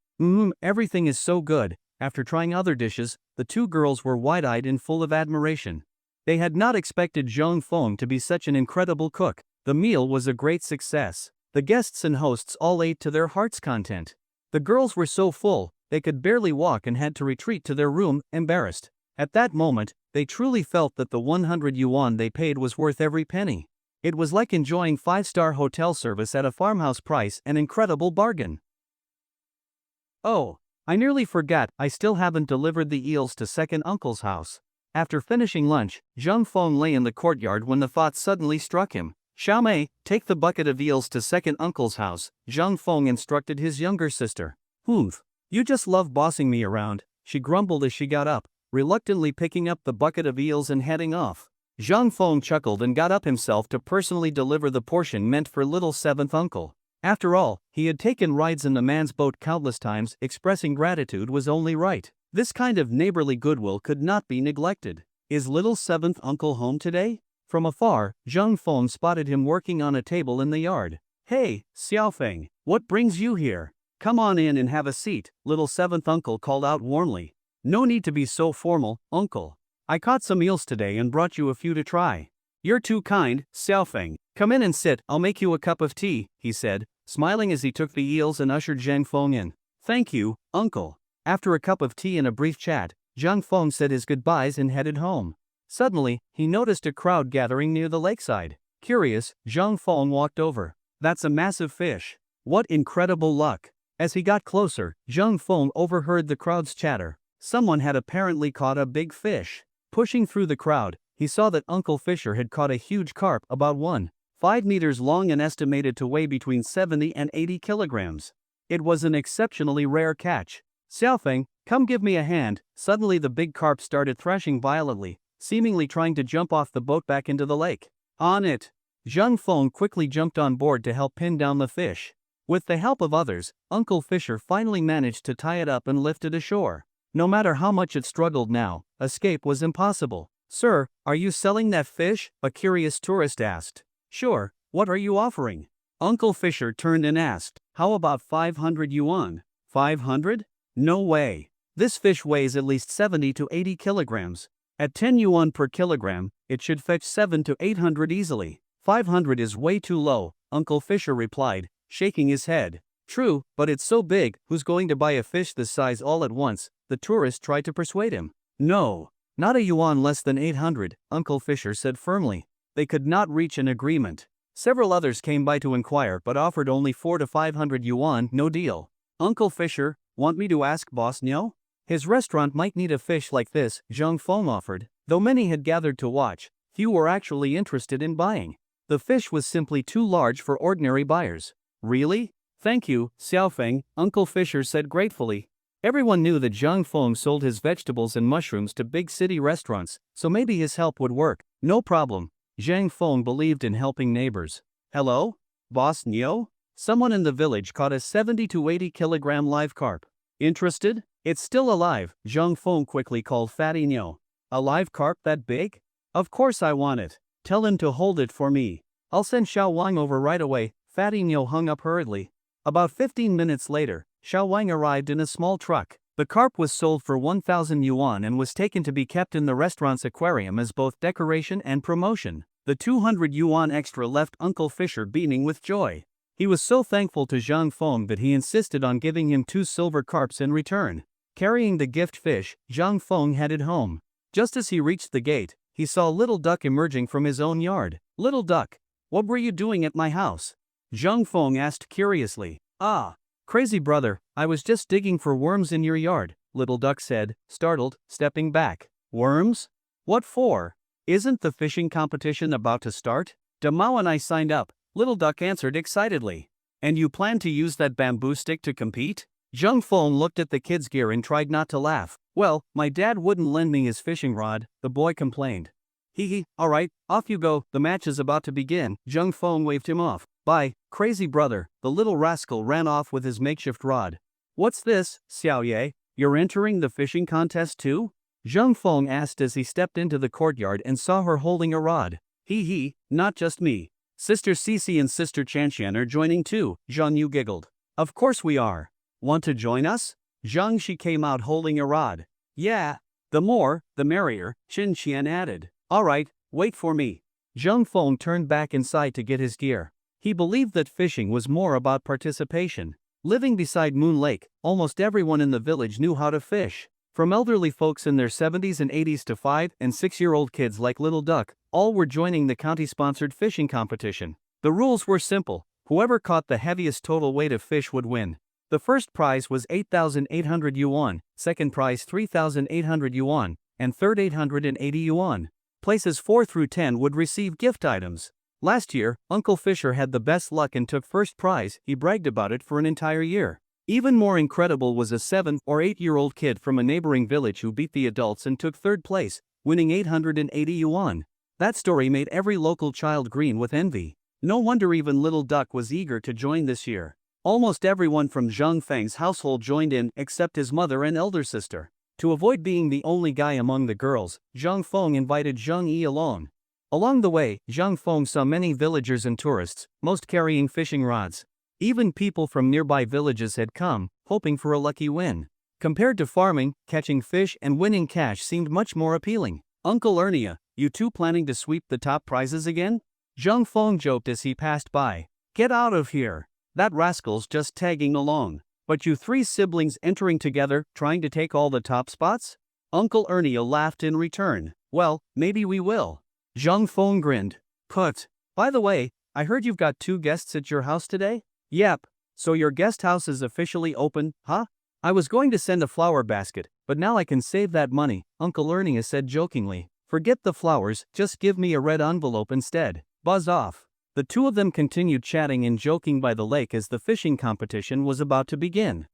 Everything is so good. After trying other dishes, the 2 girls were wide-eyed and full of admiration. They had not expected Zhang Feng to be such an incredible cook. The meal was a great success. The guests and hosts all ate to their heart's content. The girls were so full, they could barely walk and had to retreat to their room, embarrassed. At that moment, they truly felt that the 100 yuan they paid was worth every penny. It was like enjoying 5-star hotel service at a farmhouse price, an incredible bargain. Oh, I nearly forgot, I still haven't delivered the eels to second uncle's house. After finishing lunch, Zhang Feng lay in the courtyard when the thought suddenly struck him. Xiaomei, take the bucket of eels to second uncle's house, Zhang Feng instructed his younger sister. Humph, you just love bossing me around, she grumbled as she got up, reluctantly picking up the bucket of eels and heading off. Zhang Feng chuckled and got up himself to personally deliver the portion meant for little 7th uncle. After all, he had taken rides in the man's boat countless times, expressing gratitude was only right. This kind of neighborly goodwill could not be neglected. Is little 7th uncle home today? From afar, Zhang Feng spotted him working on a table in the yard. Hey, Xiaofeng, what brings you here? Come on in and have a seat, little 7th uncle called out warmly. No need to be so formal, uncle. I caught some eels today and brought you a few to try. You're too kind, Xiaofeng. Come in and sit, I'll make you a cup of tea, he said, smiling as he took the eels and ushered Zhang Feng in. Thank you, uncle. After a cup of tea and a brief chat, Zhang Feng said his goodbyes and headed home. Suddenly, he noticed a crowd gathering near the lakeside. Curious, Zhang Feng walked over. That's a massive fish. What incredible luck. As he got closer, Zhang Feng overheard the crowd's chatter. Someone had apparently caught a big fish. Pushing through the crowd, he saw that Uncle Fisher had caught a huge carp about 1.5 meters long and estimated to weigh between 70 and 80 kilograms. It was an exceptionally rare catch. Xiaofeng, come give me a hand. Suddenly the big carp started thrashing violently, seemingly trying to jump off the boat back into the lake. On it! Zhang Feng quickly jumped on board to help pin down the fish. With the help of others, Uncle Fisher finally managed to tie it up and lift it ashore. No matter how much it struggled now, escape was impossible. Sir, are you selling that fish? A curious tourist asked. Sure, what are you offering? Uncle Fisher turned and asked, how about 500 yuan? 500? No way. This fish weighs at least 70 to 80 kilograms. At 10 yuan per kilogram, it should fetch 700 to 800 easily. 500 is way too low, Uncle Fisher replied, shaking his head. True, but it's so big, who's going to buy a fish this size all at once? The tourist tried to persuade him. No, not a yuan less than 800, Uncle Fisher said firmly. They could not reach an agreement. Several others came by to inquire but offered only 400 to 500 yuan, no deal. Uncle Fisher, want me to ask Boss Nyo? His restaurant might need a fish like this, Zhang Feng offered. Though many had gathered to watch, few were actually interested in buying. The fish was simply too large for ordinary buyers. Really? Thank you, Xiaofeng, Uncle Fisher said gratefully. Everyone knew that Zhang Feng sold his vegetables and mushrooms to big city restaurants, so maybe his help would work. No problem. Zhang Feng believed in helping neighbors. Hello? Boss Nyo? Someone in the village caught a 70 to 80 kilogram live carp. Interested? It's still alive, Zhang Feng quickly called Fatty Nyo. A live carp that big? Of course I want it. Tell him to hold it for me. I'll send Xiao Wang over right away. Fatty Nyo hung up hurriedly. About 15 minutes later, Xiao Wang arrived in a small truck. The carp was sold for 1,000 yuan and was taken to be kept in the restaurant's aquarium as both decoration and promotion. The 200 yuan extra left Uncle Fisher beaming with joy. He was so thankful to Zhang Feng that he insisted on giving him 2 silver carps in return. Carrying the gift fish, Zhang Feng headed home. Just as he reached the gate, he saw Little Duck emerging from his own yard. Little Duck, what were you doing at my house? Zhang Feng asked curiously. Ah, crazy brother, I was just digging for worms in your yard, Little Duck said, startled, stepping back. Worms? What for? Isn't the fishing competition about to start? Damao and I signed up, Little Duck answered excitedly. And you plan to use that bamboo stick to compete? Zhang Feng looked at the kid's gear and tried not to laugh. Well, my dad wouldn't lend me his fishing rod, the boy complained. Hee, alright, off you go, the match is about to begin. Zhang Feng waved him off. Bye, crazy brother. The little rascal ran off with his makeshift rod. What's this, Xiao Ye? You're entering the fishing contest too? Zhang Feng asked as he stepped into the courtyard and saw her holding a rod. Hee, not just me. Sister Cici and Sister Chanshan are joining too, Zhang Yu giggled. Of course we are. Want to join us? Zhang Shi came out holding a rod. Yeah. The more, the merrier, Qin Qian added. Alright, wait for me. Zhang Feng turned back inside to get his gear. He believed that fishing was more about participation. Living beside Moon Lake, almost everyone in the village knew how to fish. From elderly folks in their 70s and 80s to 5- and 6-year-old kids like Little Duck, all were joining the county-sponsored fishing competition. The rules were simple. Whoever caught the heaviest total weight of fish would win. The first prize was 8,800 yuan, second prize 3,800 yuan, and third 880 yuan. Places 4 through 10 would receive gift items. Last year, Uncle Fisher had the best luck and took first prize. He bragged about it for an entire year. Even more incredible was a 7- or 8-year-old kid from a neighboring village who beat the adults and took third place, winning 880 yuan. That story made every local child green with envy. No wonder even Little Duck was eager to join this year. Almost everyone from Zhang Feng's household joined in except his mother and elder sister. To avoid being the only guy among the girls, Zhang Feng invited Zhang Yi along. Along the way, Zhang Feng saw many villagers and tourists, most carrying fishing rods. Even people from nearby villages had come, hoping for a lucky win. Compared to farming, catching fish and winning cash seemed much more appealing. Uncle Ernia, you two planning to sweep the top prizes again? Zhang Feng joked as he passed by. Get out of here. That rascal's just tagging along. But you 3 siblings entering together, trying to take all the top spots? Uncle Ernia laughed in return. Well, maybe we will. Zhang Feng grinned. Put. By the way, I heard you've got 2 guests at your house today? Yep. So your guest house is officially open, huh? I was going to send a flower basket, but now I can save that money, Uncle Ernie said jokingly. Forget the flowers, just give me a red envelope instead. Buzz off. The two of them continued chatting and joking by the lake as the fishing competition was about to begin.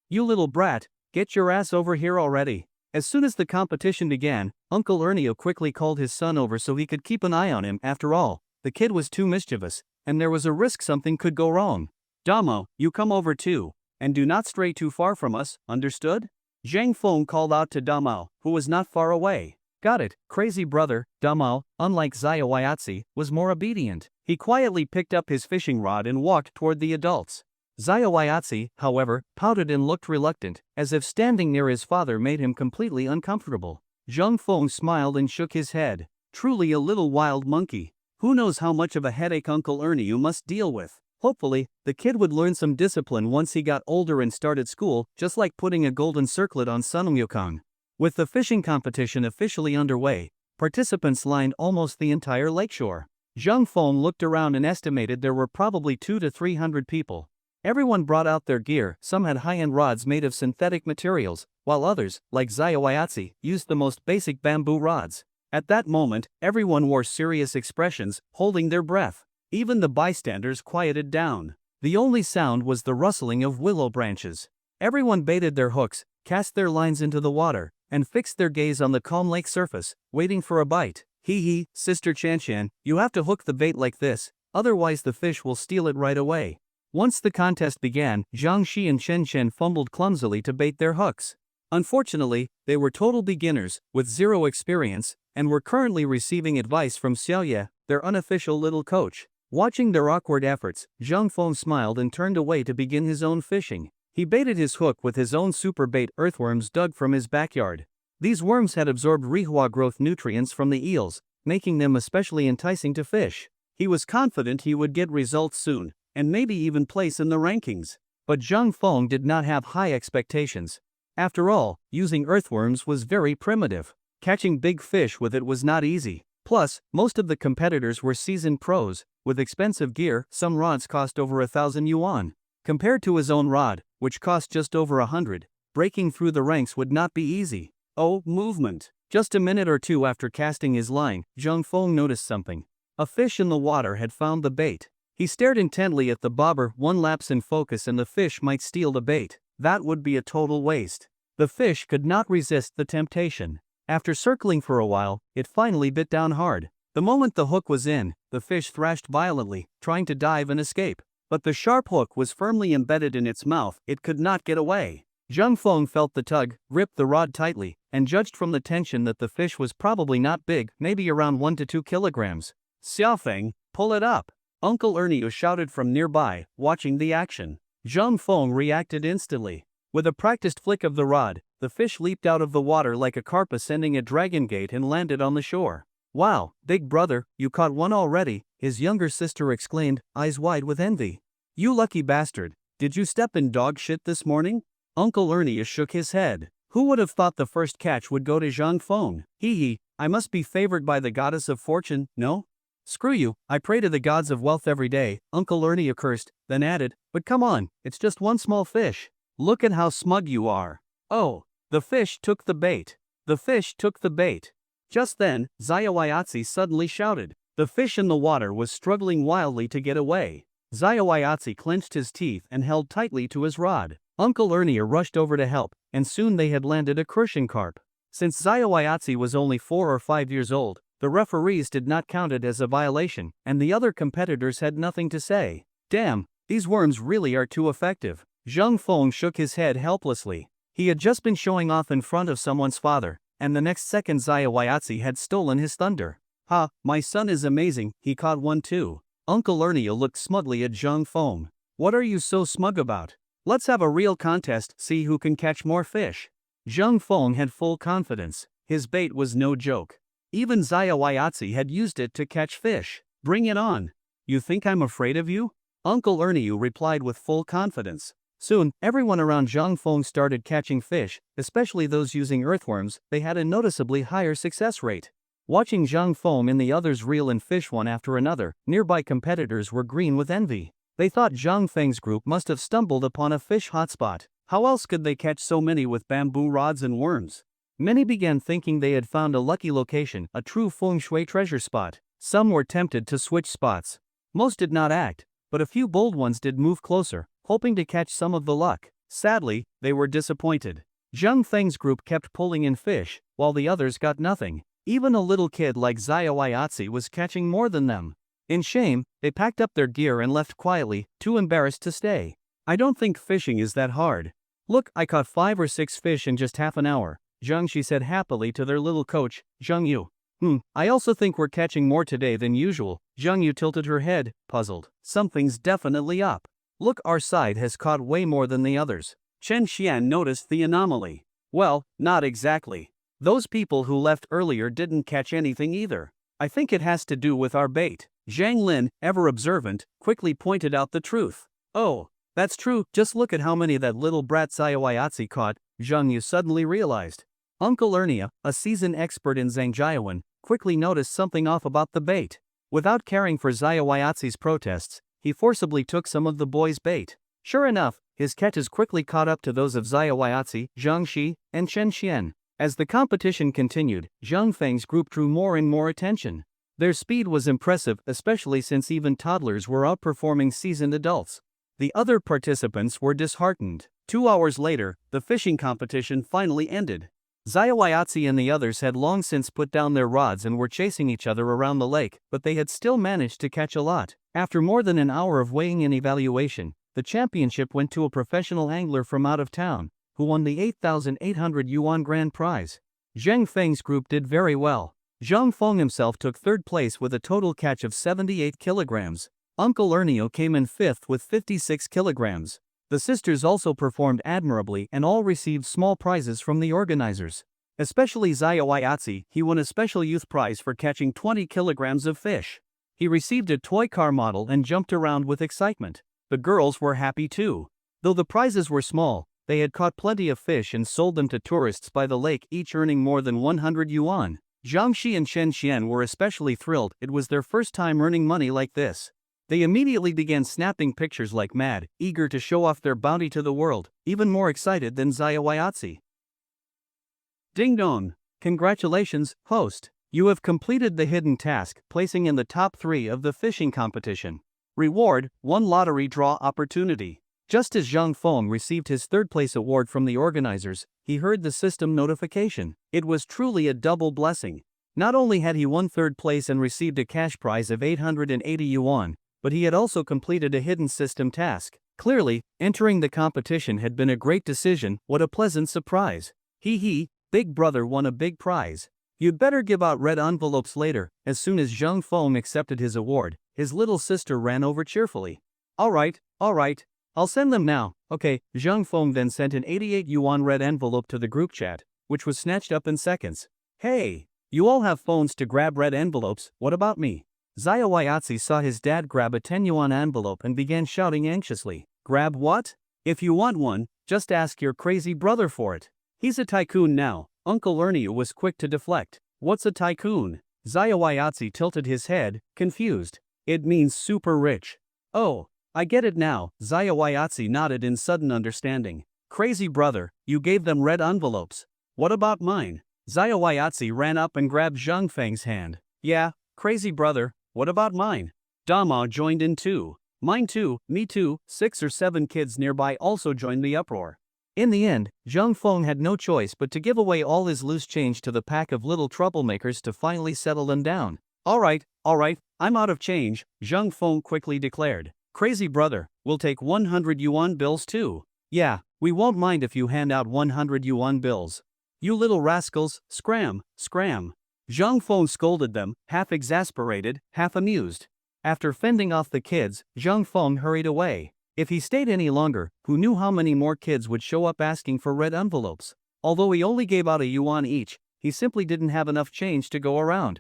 You little brat, get your ass over here already. As soon as the competition began, Uncle Ernie quickly called his son over so he could keep an eye on him. After all, the kid was too mischievous, and there was a risk something could go wrong. Damo, you come over too, and do not stray too far from us, understood? Zhang Feng called out to Damo, who was not far away. Got it, crazy brother. Damo, unlike Xiaoyatsi, was more obedient. He quietly picked up his fishing rod and walked toward the adults. Xiaoyatsi, however, pouted and looked reluctant, as if standing near his father made him completely uncomfortable. Zhang Feng smiled and shook his head. Truly a little wild monkey. Who knows how much of a headache Uncle Ernie you must deal with. Hopefully, the kid would learn some discipline once he got older and started school, just like putting a golden circlet on Sunmyokong. With the fishing competition officially underway, participants lined almost the entire lakeshore. Zhang Feng looked around and estimated there were probably 200 to 300 people. Everyone brought out their gear. Some had high-end rods made of synthetic materials, while others, like Xiaoyatsi, used the most basic bamboo rods. At that moment, everyone wore serious expressions, holding their breath. Even the bystanders quieted down. The only sound was the rustling of willow branches. Everyone baited their hooks, cast their lines into the water, and fixed their gaze on the calm lake surface, waiting for a bite. Hee, Sister Chanshan, you have to hook the bait like this, otherwise the fish will steal it right away. Once the contest began, Zhang Shi and Chen Chen fumbled clumsily to bait their hooks. Unfortunately, they were total beginners, with zero experience, and were currently receiving advice from Xiaoye, their unofficial little coach. Watching their awkward efforts, Zhang Feng smiled and turned away to begin his own fishing. He baited his hook with his own super bait earthworms dug from his backyard. These worms had absorbed Rihua growth nutrients from the eels, making them especially enticing to fish. He was confident he would get results soon, and maybe even place in the rankings. But Zhang Feng did not have high expectations. After all, using earthworms was very primitive. Catching big fish with it was not easy. Plus, most of the competitors were seasoned pros, with expensive gear. Some rods cost over 1,000 yuan. Compared to his own rod, which cost just over 100, breaking through the ranks would not be easy. Oh, movement. Just a minute or two after casting his line, Zhang Feng noticed something. A fish in the water had found the bait. He stared intently at the bobber. One lapse in focus and the fish might steal the bait. That would be a total waste. The fish could not resist the temptation. After circling for a while, it finally bit down hard. The moment the hook was in, the fish thrashed violently, trying to dive and escape. But the sharp hook was firmly embedded in its mouth. It could not get away. Zhang Feng felt the tug, gripped the rod tightly, and judged from the tension that the fish was probably not big, maybe around 1 to 2 kilograms. Xiaofeng, pull it up. Uncle Ernie shouted from nearby, watching the action. Zhang Feng reacted instantly. With a practiced flick of the rod, the fish leaped out of the water like a carp ascending a dragon gate and landed on the shore. Wow, big brother, you caught one already, his younger sister exclaimed, eyes wide with envy. You lucky bastard, did you step in dog shit this morning? Uncle Ernie shook his head. Who would have thought the first catch would go to Zhang Feng? Hee, I must be favored by the goddess of fortune, no? Screw you, I pray to the gods of wealth every day, Uncle Ernie cursed, then added, but come on, it's just one small fish. Look at how smug you are. Oh, the fish took the bait. The fish took the bait. Just then, Xiaoyatsi suddenly shouted. The fish in the water was struggling wildly to get away. Xiaoyatsi clenched his teeth and held tightly to his rod. Uncle Ernie rushed over to help, and soon they had landed a crucian carp. Since Xiaoyatsi was only 4 or 5 years old, the referees did not count it as a violation, and the other competitors had nothing to say. Damn, these worms really are too effective. Zhang Feng shook his head helplessly. He had just been showing off in front of someone's father, and the next second Xiaoyatsi had stolen his thunder. Ha, my son is amazing, he caught one too. Uncle Ernie looked smugly at Zhang Feng. What are you so smug about? Let's have a real contest, see who can catch more fish. Zhang Feng had full confidence. His bait was no joke. Even Xiaoyatsi had used it to catch fish. Bring it on. You think I'm afraid of you? Uncle Ernie replied with full confidence. Soon, everyone around Zhang Feng started catching fish, especially those using earthworms. They had a noticeably higher success rate. Watching Zhang Feng and the others reel and fish one after another, nearby competitors were green with envy. They thought Zhang Feng's group must have stumbled upon a fish hotspot. How else could they catch so many with bamboo rods and worms? Many began thinking they had found a lucky location, a true feng shui treasure spot. Some were tempted to switch spots. Most did not act, but a few bold ones did move closer, hoping to catch some of the luck. Sadly, they were disappointed. Zhang Feng's group kept pulling in fish, while the others got nothing. Even a little kid like Xiaoyatzi was catching more than them. In shame, they packed up their gear and left quietly, too embarrassed to stay. I don't think fishing is that hard. Look, I caught 5 or 6 fish in just half an hour, Zhang Shi said happily to their little coach, Zhang Yu. I also think we're catching more today than usual. Zhang Yu tilted her head, puzzled. Something's definitely up. Look, our side has caught way more than the others. Chen Xian noticed the anomaly. Well, not exactly. Those people who left earlier didn't catch anything either. I think it has to do with our bait. Zhang Lin, ever observant, quickly pointed out the truth. Oh, that's true, just look at how many that little brat Xiaoyatzi caught, Zhang Yu suddenly realized. Uncle Ernia, a seasoned expert in Zhangjiawan, quickly noticed something off about the bait. Without caring for Xiaoyatzi's protests, he forcibly took some of the boy's bait. Sure enough, his catches quickly caught up to those of Xiaoyatzi, Zhang Shi, and Chen Xian. As the competition continued, Zhang Feng's group drew more and more attention. Their speed was impressive, especially since even toddlers were outperforming seasoned adults. The other participants were disheartened. 2 hours later, the fishing competition finally ended. Xiaoyatzi and the others had long since put down their rods and were chasing each other around the lake, but they had still managed to catch a lot. After more than an hour of weighing and evaluation, the championship went to a professional angler from out of town, who won the 8,800 yuan grand prize. Zhang Feng's group did very well. Zhang Feng himself took third place with a total catch of 78 kilograms. Uncle Ernio came in fifth with 56 kilograms. The sisters also performed admirably and all received small prizes from the organizers. Especially Xiaoyatzi, he won a special youth prize for catching 20 kilograms of fish. He received a toy car model and jumped around with excitement. The girls were happy too. Though the prizes were small, they had caught plenty of fish and sold them to tourists by the lake, each earning more than 100 yuan. Zhang Shi and Chen Xian were especially thrilled. It was their first time earning money like this. They immediately began snapping pictures like mad, eager to show off their bounty to the world, even more excited than Xiaoyatzi. Ding dong! Congratulations, host! You have completed the hidden task, placing in the top 3 of the fishing competition. Reward: 1 lottery draw opportunity. Just as Zhang Feng received his third-place award from the organizers, he heard the system notification. It was truly a double blessing. Not only had he won third place and received a cash prize of 880 yuan, but he had also completed a hidden system task. Clearly, entering the competition had been a great decision. What a pleasant surprise. Hee, big brother won a big prize. You'd better give out red envelopes later. As soon as Zhang Feng accepted his award, his little sister ran over cheerfully. All right, I'll send them now. Okay, Zhang Feng then sent an 88 yuan red envelope to the group chat, which was snatched up in seconds. Hey, you all have phones to grab red envelopes, what about me? Xiaoyatzi saw his dad grab a 10 yuan envelope and began shouting anxiously. Grab what? If you want one, just ask your crazy brother for it. He's a tycoon now. Uncle Ernie was quick to deflect. What's a tycoon? Xiaoyatzi tilted his head, confused. It means super rich. Oh, I get it now. Xiaoyatzi nodded in sudden understanding. Crazy brother, you gave them red envelopes. What about mine? Xiaoyatzi ran up and grabbed Zhang Feng's hand. Yeah, crazy brother, what about mine? Dama joined in too. Mine too, me too. 6 or 7 kids nearby also joined the uproar. In the end, Zhang Feng had no choice but to give away all his loose change to the pack of little troublemakers to finally settle them down. All right, I'm out of change, Zhang Feng quickly declared. Crazy brother, we'll take 100 yuan bills too. Yeah, we won't mind if you hand out 100 yuan bills. You little rascals, scram. Zhang Feng scolded them, half exasperated, half amused. After fending off the kids, Zhang Feng hurried away. If he stayed any longer, who knew how many more kids would show up asking for red envelopes? Although he only gave out a yuan each, he simply didn't have enough change to go around.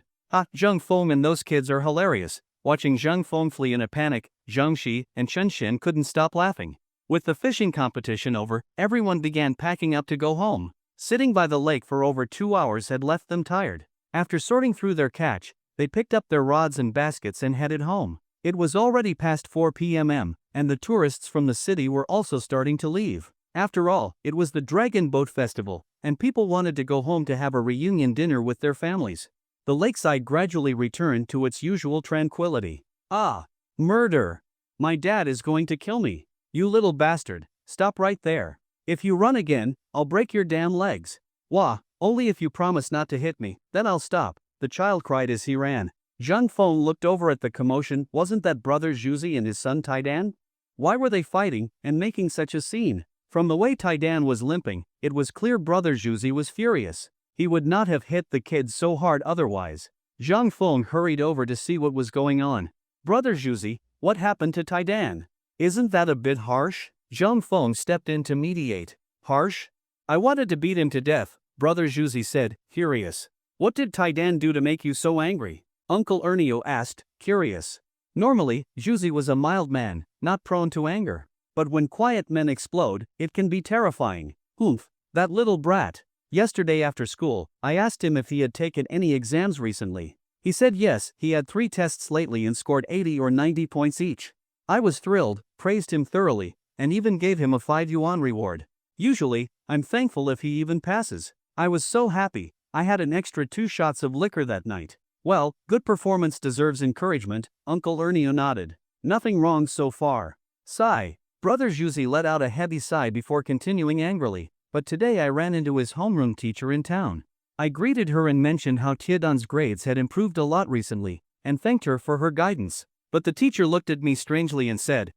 Zhang Feng and those kids are hilarious. Watching Zhang Feng flee in a panic, Zhang Shi and Chen Xin couldn't stop laughing. With the fishing competition over, everyone began packing up to go home. Sitting by the lake for over 2 hours had left them tired. After sorting through their catch, they picked up their rods and baskets and headed home. It was already past 4 p.m., and the tourists from the city were also starting to leave. After all, it was the Dragon Boat Festival, and people wanted to go home to have a reunion dinner with their families. The lakeside gradually returned to its usual tranquility. Ah! Murder! My dad is going to kill me. You little bastard, stop right there. If you run again, I'll break your damn legs. Wah, only if you promise not to hit me, then I'll stop, the child cried as he ran. Zhang Feng looked over at the commotion. Wasn't that brother Zhuzi and his son Taidan? Why were they fighting and making such a scene? From the way Taidan was limping, it was clear brother Zhuzi was furious. He would not have hit the kids so hard otherwise. Zhang Feng hurried over to see what was going on. Brother Zhuzi, what happened to Taidan? Isn't that a bit harsh? Zhang Feng stepped in to mediate. Harsh? I wanted to beat him to death, brother Zhuzi said, furious. What did Taidan do to make you so angry? Uncle Ernio asked, curious. Normally, Zhuzi was a mild man, not prone to anger. But when quiet men explode, it can be terrifying. Oomph, that little brat. Yesterday after school, I asked him if he had taken any exams recently. He said yes, he had 3 tests lately and scored 80 or 90 points each. I was thrilled, praised him thoroughly, and even gave him a 5 yuan reward. Usually, I'm thankful if he even passes. I was so happy, I had an extra 2 shots of liquor that night. Well, good performance deserves encouragement, Uncle Ernio nodded. Nothing wrong so far. Sigh. Brother Zhuzi let out a heavy sigh before continuing angrily. But today I ran into his homeroom teacher in town. I greeted her and mentioned how Tiedan's grades had improved a lot recently, and thanked her for her guidance. But the teacher looked at me strangely and said,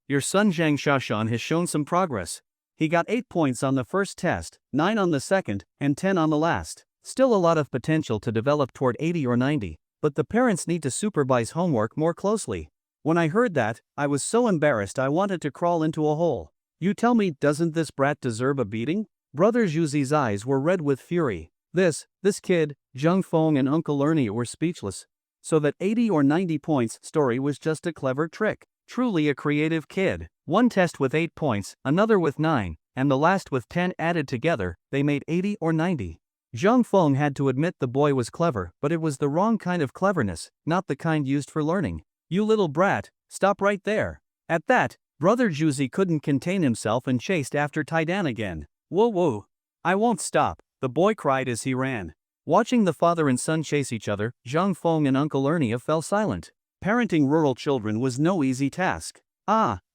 your son Zhang Shashan has shown some progress. He got 8 points on the first test, 9 on the second, and 10 on the last. Still a lot of potential to develop toward 80 or 90, but the parents need to supervise homework more closely. When I heard that, I was so embarrassed I wanted to crawl into a hole. You tell me, doesn't this brat deserve a beating? Brother Zhuzi's eyes were red with fury. This kid, Zhang Feng and Uncle Ernie were speechless. So that 80 or 90 points story was just a clever trick. Truly a creative kid. One test with 8 points, another with 9, and the last with 10 added together, they made 80 or 90. Zhang Feng had to admit the boy was clever, but it was the wrong kind of cleverness, not the kind used for learning. You little brat, stop right there. At that, brother Zhuzi couldn't contain himself and chased after Taidan again. Whoa. I won't stop, the boy cried as he ran. Watching the father and son chase each other, Zhang Feng and Uncle Ernie fell silent. Parenting rural children was no easy task.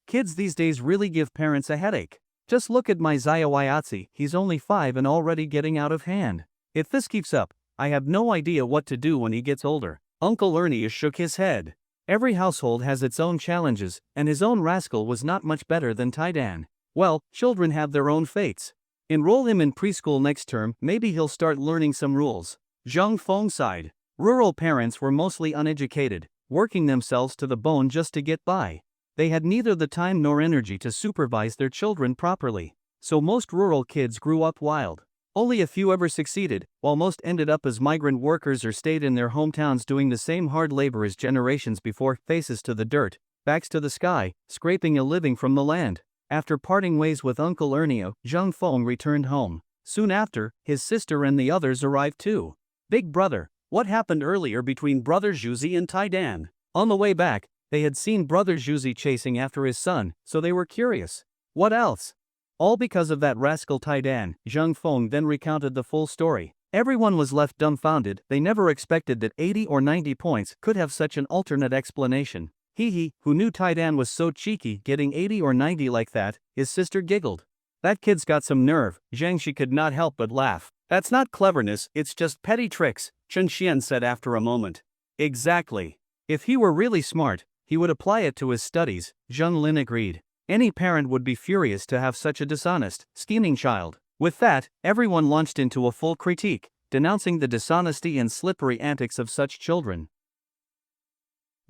Kids these days really give parents a headache. Just look at my Zayawayatsi, he's only 5 and already getting out of hand. If this keeps up, I have no idea what to do when he gets older. Uncle Ernie shook his head. Every household has its own challenges, and his own rascal was not much better than Taidan. Well, children have their own fates. Enroll him in preschool next term, maybe he'll start learning some rules. Zhang Feng sighed. Rural parents were mostly uneducated, working themselves to the bone just to get by. They had neither the time nor energy to supervise their children properly. So most rural kids grew up wild. Only a few ever succeeded, while most ended up as migrant workers or stayed in their hometowns doing the same hard labor as generations before, faces to the dirt, backs to the sky, scraping a living from the land. After parting ways with Uncle Ernio, Zhang Feng returned home. Soon after, his sister and the others arrived too. Big brother, what happened earlier between brother Zhuzi and Taidan? On the way back, they had seen brother Zhuzi chasing after his son, so they were curious. What else? All because of that rascal Taidan. Zhang Feng then recounted the full story. Everyone was left dumbfounded. They never expected that 80 or 90 points could have such an alternate explanation. Who knew Taidan was so cheeky getting 80 or 90 like that? His sister giggled. That kid's got some nerve. She could not help but laugh. That's not cleverness, it's just petty tricks, Chen Xian said after a moment. Exactly. If he were really smart, he would apply it to his studies, Zheng Lin agreed. Any parent would be furious to have such a dishonest, scheming child. With that, everyone launched into a full critique, denouncing the dishonesty and slippery antics of such children.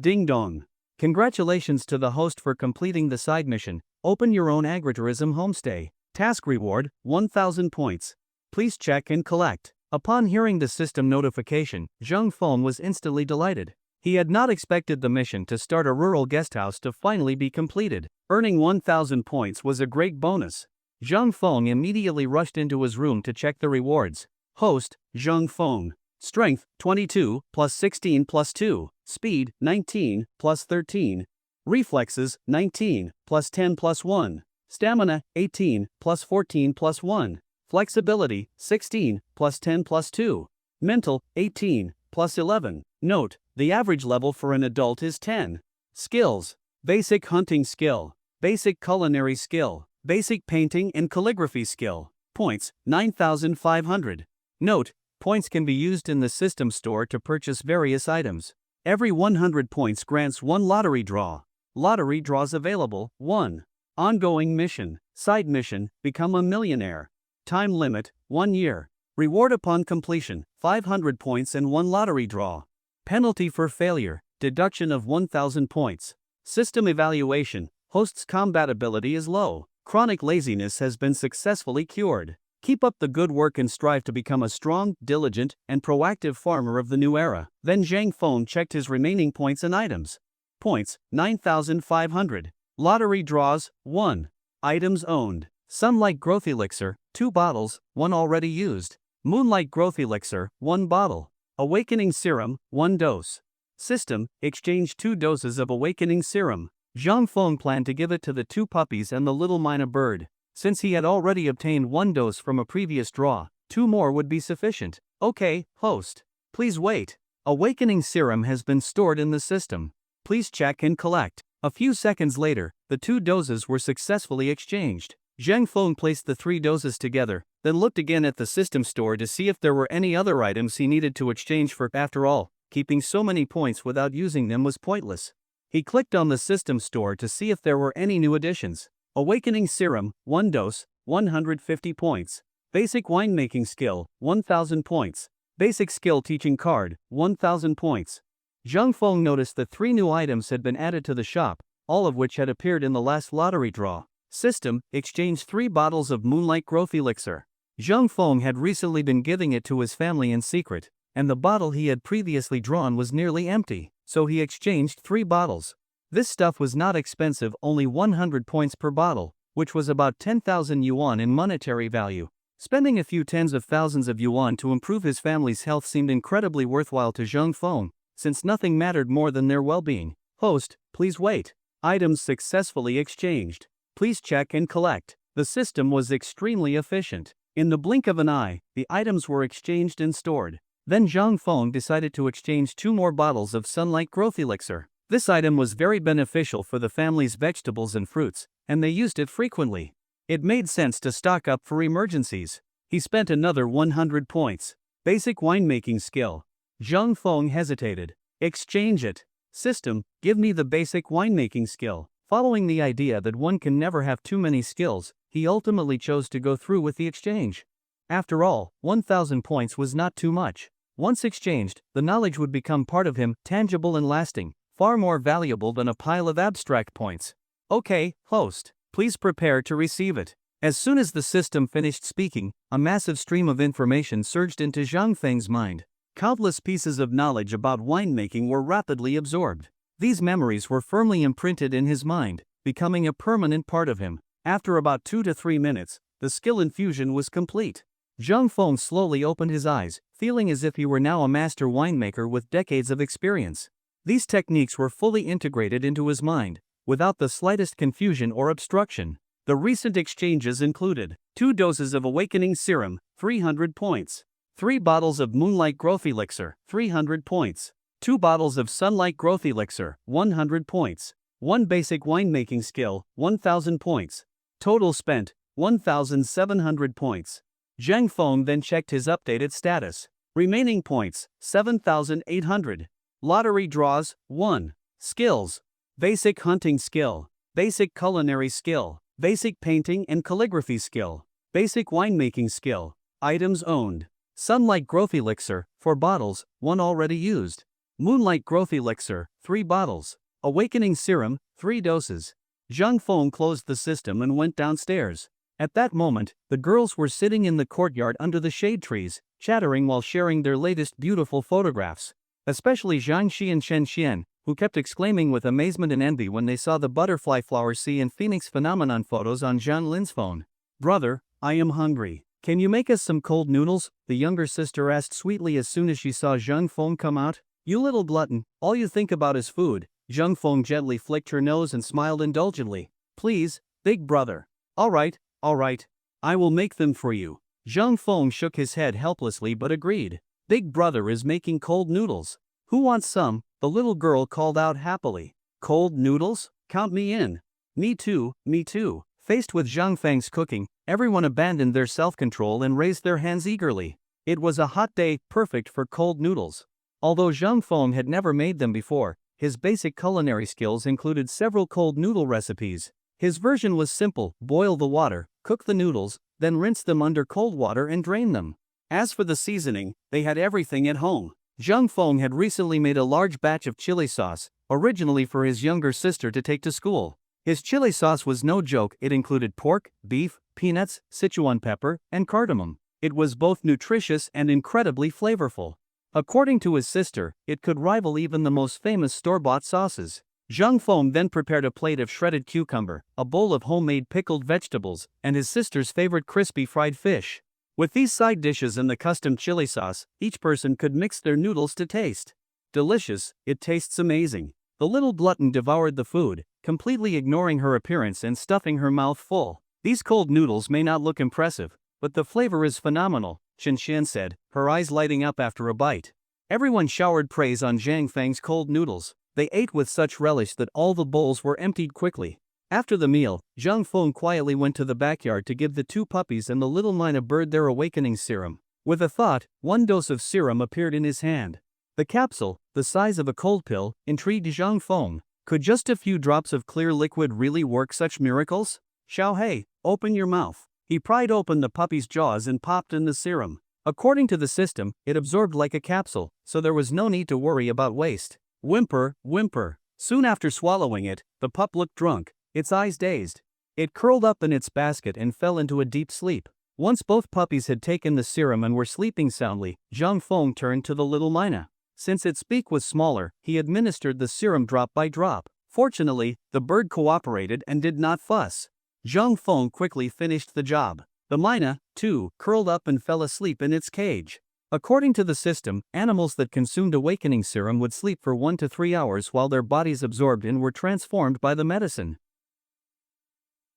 Ding dong. Congratulations to the host for completing the side mission. Open your own agritourism homestay. Task reward, 1,000 points. Please check and collect. Upon hearing the system notification, Zhang Feng was instantly delighted. He had not expected the mission to start a rural guesthouse to finally be completed. Earning 1,000 points was a great bonus. Zhang Feng immediately rushed into his room to check the rewards. Host, Zhang Feng. Strength, 22, plus 16 plus 2. Speed, 19, plus 13. Reflexes, 19, plus 10 plus 1. Stamina, 18, plus 14 plus 1. Flexibility, 16, plus 10 plus 2. Mental, 18, plus 11. Note, the average level for an adult is 10. Skills. Basic hunting skill. Basic culinary skill. Basic painting and calligraphy skill. Points, 9,500. Note, points can be used in the system store to purchase various items. Every 100 points grants 1 lottery draw. Lottery draws available. 1. Ongoing mission. Side mission, become a millionaire. Time limit, 1 year. Reward upon completion, 500 points and 1 lottery draw. Penalty for failure, deduction of 1,000 points. System evaluation, host's combat ability is low. Chronic laziness has been successfully cured. Keep up the good work and strive to become a strong, diligent, and proactive farmer of the new era. Then Zhang Feng checked his remaining points and items. Points, 9,500. Lottery draws, 1. Items owned. Sunlight Growth Elixir, 2 bottles, 1 already used. Moonlight Growth Elixir, 1 bottle. Awakening Serum, 1 dose. System, exchange 2 doses of Awakening Serum. Zhang Feng planned to give it to the 2 puppies and the little mynah bird. Since he had already obtained 1 dose from a previous draw, 2 more would be sufficient. Okay, host. Please wait. Awakening Serum has been stored in the system. Please check and collect. A few seconds later, the 2 doses were successfully exchanged. Zhang Feng placed the 3 doses together, then looked again at the system store to see if there were any other items he needed to exchange for. After all, keeping so many points without using them was pointless. He clicked on the system store to see if there were any new additions. Awakening Serum, 1 dose, 150 points. Basic winemaking skill, 1,000 points. Basic skill teaching card, 1,000 points. Zhang Feng noticed that 3 new items had been added to the shop, all of which had appeared in the last lottery draw. System, exchange 3 bottles of Moonlight Growth Elixir. Zhang Feng had recently been giving it to his family in secret, and the bottle he had previously drawn was nearly empty, so he exchanged 3 bottles. This stuff was not expensive, only 100 points per bottle, which was about 10,000 yuan in monetary value. Spending a few tens of thousands of yuan to improve his family's health seemed incredibly worthwhile to Zhang Feng, since nothing mattered more than their well-being. Host, please wait. Items successfully exchanged. Please check and collect. The system was extremely efficient. In the blink of an eye, the items were exchanged and stored. Then Zhang Feng decided to exchange 2 more bottles of Sunlight Growth Elixir. This item was very beneficial for the family's vegetables and fruits, and they used it frequently. It made sense to stock up for emergencies. He spent another 100 points. Basic winemaking skill. Zhang Feng hesitated. Exchange it. System, give me the basic winemaking skill. Following the idea that one can never have too many skills, he ultimately chose to go through with the exchange. After all, 1,000 points was not too much. Once exchanged, the knowledge would become part of him, tangible and lasting, far more valuable than a pile of abstract points. Okay, host, please prepare to receive it. As soon as the system finished speaking, a massive stream of information surged into Zhang Feng's mind. Countless pieces of knowledge about winemaking were rapidly absorbed. These memories were firmly imprinted in his mind, becoming a permanent part of him. After about 2 to 3 minutes, the skill infusion was complete. Zhang Feng slowly opened his eyes, feeling as if he were now a master winemaker with decades of experience. These techniques were fully integrated into his mind, without the slightest confusion or obstruction. The recent exchanges included 2 doses of Awakening Serum, 300 points. 3 bottles of Moonlight Growth Elixir, 300 points. 2 bottles of Sunlight Growth Elixir, 100 points. 1 basic winemaking skill, 1,000 points. Total spent, 1,700 points. Zhang Feng then checked his updated status. Remaining points, 7,800. Lottery draws, 1. Skills. Basic hunting skill. Basic culinary skill. Basic painting and calligraphy skill. Basic winemaking skill. Items owned. Sunlight Growth Elixir, 4 bottles, 1 already used. Moonlight Growth Elixir, 3 bottles. Awakening Serum, 3 doses. Zhang Feng closed the system and went downstairs. At that moment, the girls were sitting in the courtyard under the shade trees, chattering while sharing their latest beautiful photographs. especially Zhang Shi and Shen Xian, who kept exclaiming with amazement and envy when they saw the butterfly flower sea and phoenix phenomenon photos on Zhang Lin's phone. "Brother, I am hungry. Can you make us some cold noodles?" the younger sister asked sweetly as soon as she saw Zhang Feng come out. "You little glutton, all you think about is food." Zhang Feng gently flicked her nose and smiled indulgently. "Please, big brother." All right, I will make them for you." Zhang Feng shook his head helplessly but agreed. "Big brother is making cold noodles. Who wants some?" the little girl called out happily. "Cold noodles? Count me in." Me too. Faced with Zhang Feng's cooking, everyone abandoned their self-control and raised their hands eagerly. It was a hot day, perfect for cold noodles. Although Zhang Feng had never made them before, his basic culinary skills included several cold noodle recipes. His version was simple: boil the water, cook the noodles, then rinse them under cold water and drain them. As for the seasoning, they had everything at home. Zhang Feng had recently made a large batch of chili sauce, originally for his younger sister to take to school. His chili sauce was no joke. It included pork, beef, peanuts, Sichuan pepper, and cardamom. It was both nutritious and incredibly flavorful. According to his sister, it could rival even the most famous store-bought sauces. Zhang Feng then prepared a plate of shredded cucumber, a bowl of homemade pickled vegetables, and his sister's favorite crispy fried fish. With these side dishes and the custom chili sauce, each person could mix their noodles to taste. Delicious, it tastes amazing. The little glutton devoured the food, completely ignoring her appearance and stuffing her mouth full. "These cold noodles may not look impressive, but the flavor is phenomenal," Shen Xian said, her eyes lighting up after a bite. Everyone showered praise on Zhang Feng's cold noodles. They ate with such relish that all the bowls were emptied quickly. After the meal, Zhang Feng quietly went to the backyard to give the two puppies and the little Mina bird their awakening serum. With a thought, 1 dose of serum appeared in his hand. The capsule, the size of a cold pill, intrigued Zhang Feng. Could just a few drops of clear liquid really work such miracles? "Xiaohei, open your mouth." He pried open the puppy's jaws and popped in the serum. According to the system, it absorbed like a capsule, so there was no need to worry about waste. Whimper. Soon after swallowing it, the pup looked drunk, its eyes dazed. It curled up in its basket and fell into a deep sleep. Once both puppies had taken the serum and were sleeping soundly, Zhang Feng turned to the little Mina. Since its beak was smaller, he administered the serum drop by drop. Fortunately, the bird cooperated and did not fuss. Zhang Feng quickly finished the job. The Mina, too, curled up and fell asleep in its cage. According to the system, animals that consumed awakening serum would sleep for 1 to 3 hours while their bodies absorbed and were transformed by the medicine.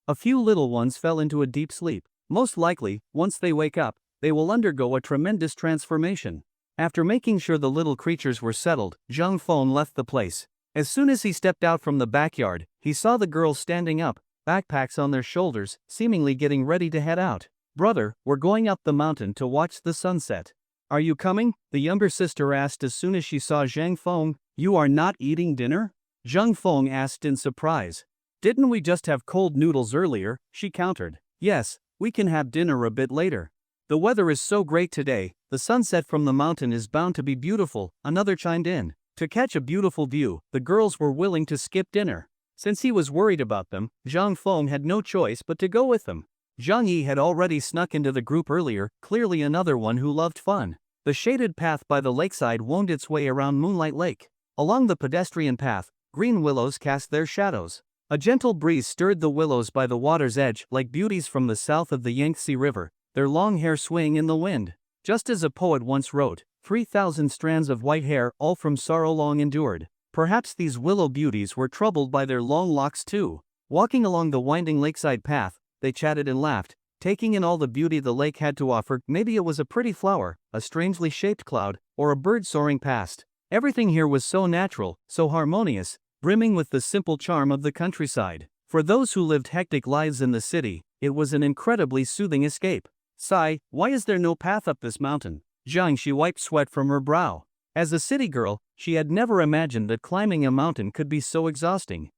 A few little ones fell into a deep sleep. Most likely, once they wake up, they will undergo a tremendous transformation. After making sure the little creatures were settled, Zhang Feng left the place. As soon as he stepped out from the backyard, he saw the girls standing up, backpacks on their shoulders, seemingly getting ready to head out. "Brother, we're going up the mountain to watch the sunset. Are you coming?" the younger sister asked as soon as she saw Zhang Feng. "You are not eating dinner?" Zhang Feng asked in surprise. "Didn't we just have cold noodles earlier?" she countered. "Yes, we can have dinner a bit later. The weather is so great today, the sunset from the mountain is bound to be beautiful," another chimed in. To catch a beautiful view, the girls were willing to skip dinner. Since he was worried about them, Zhang Feng had no choice but to go with them. Zhang Yi had already snuck into the group earlier, clearly another one who loved fun. The shaded path by the lakeside wound its way around Moonlight Lake. Along the pedestrian path, green willows cast their shadows. A gentle breeze stirred the willows by the water's edge like beauties from the south of the Yangtze River, their long hair swaying in the wind. Just as a poet once wrote, 3,000 strands of white hair, all from sorrow long endured. Perhaps these willow beauties were troubled by their long locks too. Walking along the winding lakeside path, they chatted and laughed, taking in all the beauty the lake had to offer. Maybe it was a pretty flower, a strangely shaped cloud, or a bird soaring past. Everything here was so natural, so harmonious, brimming with the simple charm of the countryside. For those who lived hectic lives in the city, it was an incredibly soothing escape. "Sigh, why is there no path up this mountain?" Zhang Shi wiped sweat from her brow. As a city girl, she had never imagined that climbing a mountain could be so exhausting.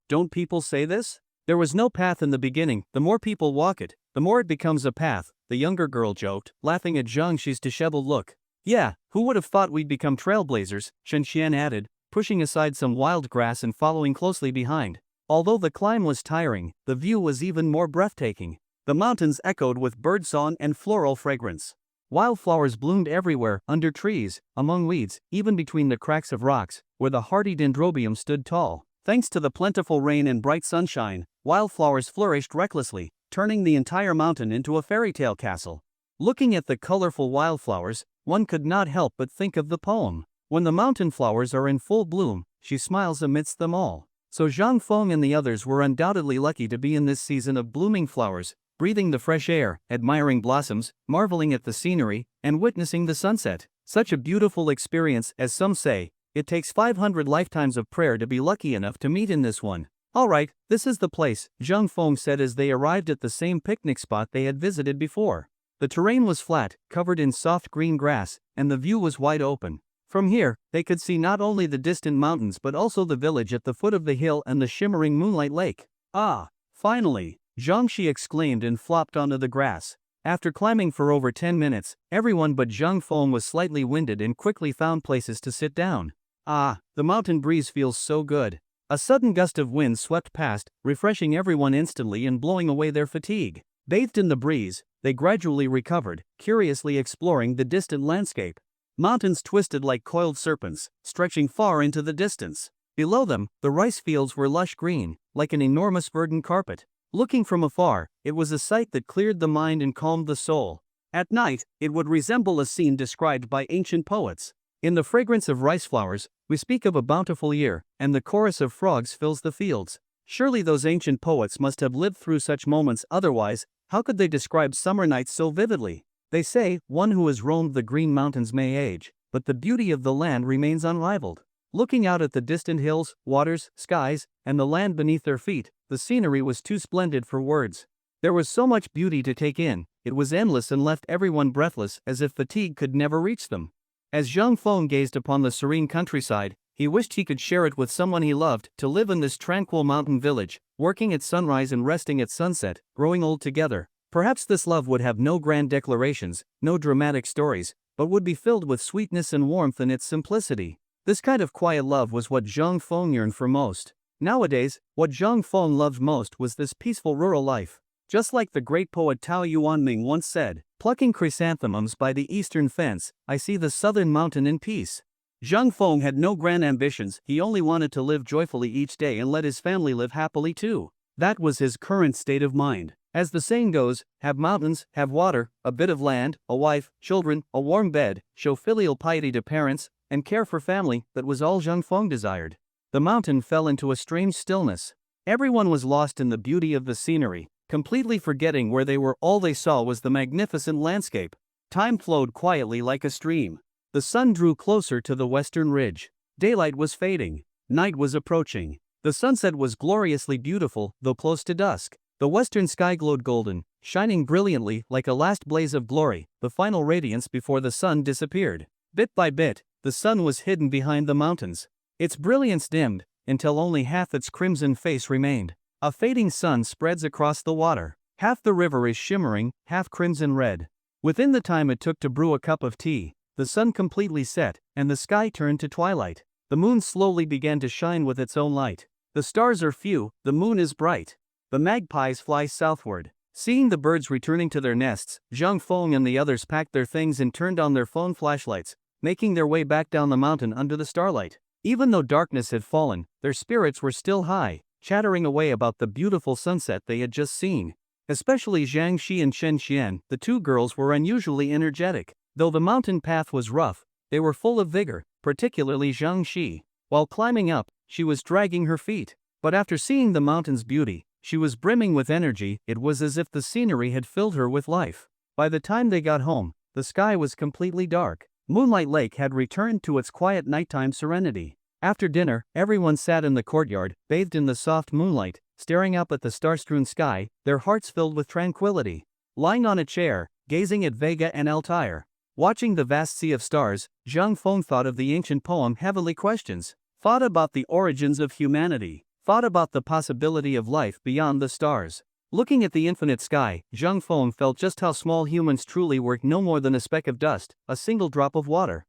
Don't people say this? There was no path in the beginning. The more people walk it, the more it becomes a path, the younger girl joked, laughing at Zhang Shi's disheveled look. "Yeah, who would have thought we'd become trailblazers?" Shen Xian added, pushing aside some wild grass and following closely behind. Although the climb was tiring, the view was even more breathtaking. The mountains echoed with birdsong and floral fragrance. Wildflowers bloomed everywhere, under trees, among weeds, even between the cracks of rocks, where the hardy dendrobium stood tall. Thanks to the plentiful rain and bright sunshine, wildflowers flourished recklessly, turning the entire mountain into a fairy tale castle. Looking at the colorful wildflowers, one could not help but think of the poem. When the mountain flowers are in full bloom, she smiles amidst them all. So Zhang Feng and the others were undoubtedly lucky to be in this season of blooming flowers, breathing the fresh air, admiring blossoms, marveling at the scenery, and witnessing the sunset. Such a beautiful experience, as some say. It takes 500 lifetimes of prayer to be lucky enough to meet in this one. Alright, this is the place, Zhang Feng said as they arrived at the same picnic spot they had visited before. The terrain was flat, covered in soft green grass, and the view was wide open. From here, they could see not only the distant mountains but also the village at the foot of the hill and the shimmering moonlight lake. Ah, finally! Zhang Shi exclaimed and flopped onto the grass. After climbing for over 10 minutes, everyone but Zhang Feng was slightly winded and quickly found places to sit down. Ah, the mountain breeze feels so good. A sudden gust of wind swept past, refreshing everyone instantly and blowing away their fatigue. Bathed in the breeze, they gradually recovered, curiously exploring the distant landscape. Mountains twisted like coiled serpents, stretching far into the distance. Below them, the rice fields were lush green, like an enormous verdant carpet. Looking from afar, it was a sight that cleared the mind and calmed the soul. At night, it would resemble a scene described by ancient poets. In the fragrance of rice flowers, we speak of a bountiful year, and the chorus of frogs fills the fields. Surely those ancient poets must have lived through such moments, otherwise, how could they describe summer nights so vividly? They say, one who has roamed the green mountains may age, but the beauty of the land remains unrivaled. Looking out at the distant hills, waters, skies, and the land beneath their feet, the scenery was too splendid for words. There was so much beauty to take in, it was endless and left everyone breathless as if fatigue could never reach them. As Zhang Feng gazed upon the serene countryside, he wished he could share it with someone he loved, to live in this tranquil mountain village, working at sunrise and resting at sunset, growing old together. Perhaps this love would have no grand declarations, no dramatic stories, but would be filled with sweetness and warmth in its simplicity. This kind of quiet love was what Zhang Feng yearned for most. Nowadays, what Zhang Feng loved most was this peaceful rural life. Just like the great poet Tao Yuanming once said, plucking chrysanthemums by the eastern fence, I see the southern mountain in peace. Zhang Feng had no grand ambitions, he only wanted to live joyfully each day and let his family live happily too. That was his current state of mind. As the saying goes, have mountains, have water, a bit of land, a wife, children, a warm bed, show filial piety to parents, and care for family. That was all Zhang Feng desired. The mountain fell into a strange stillness. Everyone was lost in the beauty of the scenery, completely forgetting where they were. All they saw was the magnificent landscape. Time flowed quietly like a stream. The sun drew closer to the western ridge. Daylight was fading. Night was approaching. The sunset was gloriously beautiful, though close to dusk. The western sky glowed golden, shining brilliantly like a last blaze of glory, the final radiance before the sun disappeared. Bit by bit, the sun was hidden behind the mountains. Its brilliance dimmed, until only half its crimson face remained. A fading sun spreads across the water. Half the river is shimmering, half crimson red. Within the time it took to brew a cup of tea, the sun completely set, and the sky turned to twilight. The moon slowly began to shine with its own light. The stars are few, the moon is bright. The magpies fly southward. Seeing the birds returning to their nests, Zhang Feng and the others packed their things and turned on their phone flashlights, making their way back down the mountain under the starlight. Even though darkness had fallen, their spirits were still high, chattering away about the beautiful sunset they had just seen. Especially Zhang Shi and Shen Xian, the two girls were unusually energetic. Though the mountain path was rough, they were full of vigor, particularly Zhang Shi. While climbing up, she was dragging her feet. But after seeing the mountain's beauty, she was brimming with energy. It was as if the scenery had filled her with life. By the time they got home, the sky was completely dark. Moonlight Lake had returned to its quiet nighttime serenity. After dinner, everyone sat in the courtyard, bathed in the soft moonlight, staring up at the star-strewn sky, their hearts filled with tranquility. Lying on a chair, gazing at Vega and Altair, watching the vast sea of stars, Zhang Feng thought of the ancient poem Heavenly Questions, thought about the origins of humanity, thought about the possibility of life beyond the stars. Looking at the infinite sky, Zhang Feng felt just how small humans truly were, no more than a speck of dust, a single drop of water.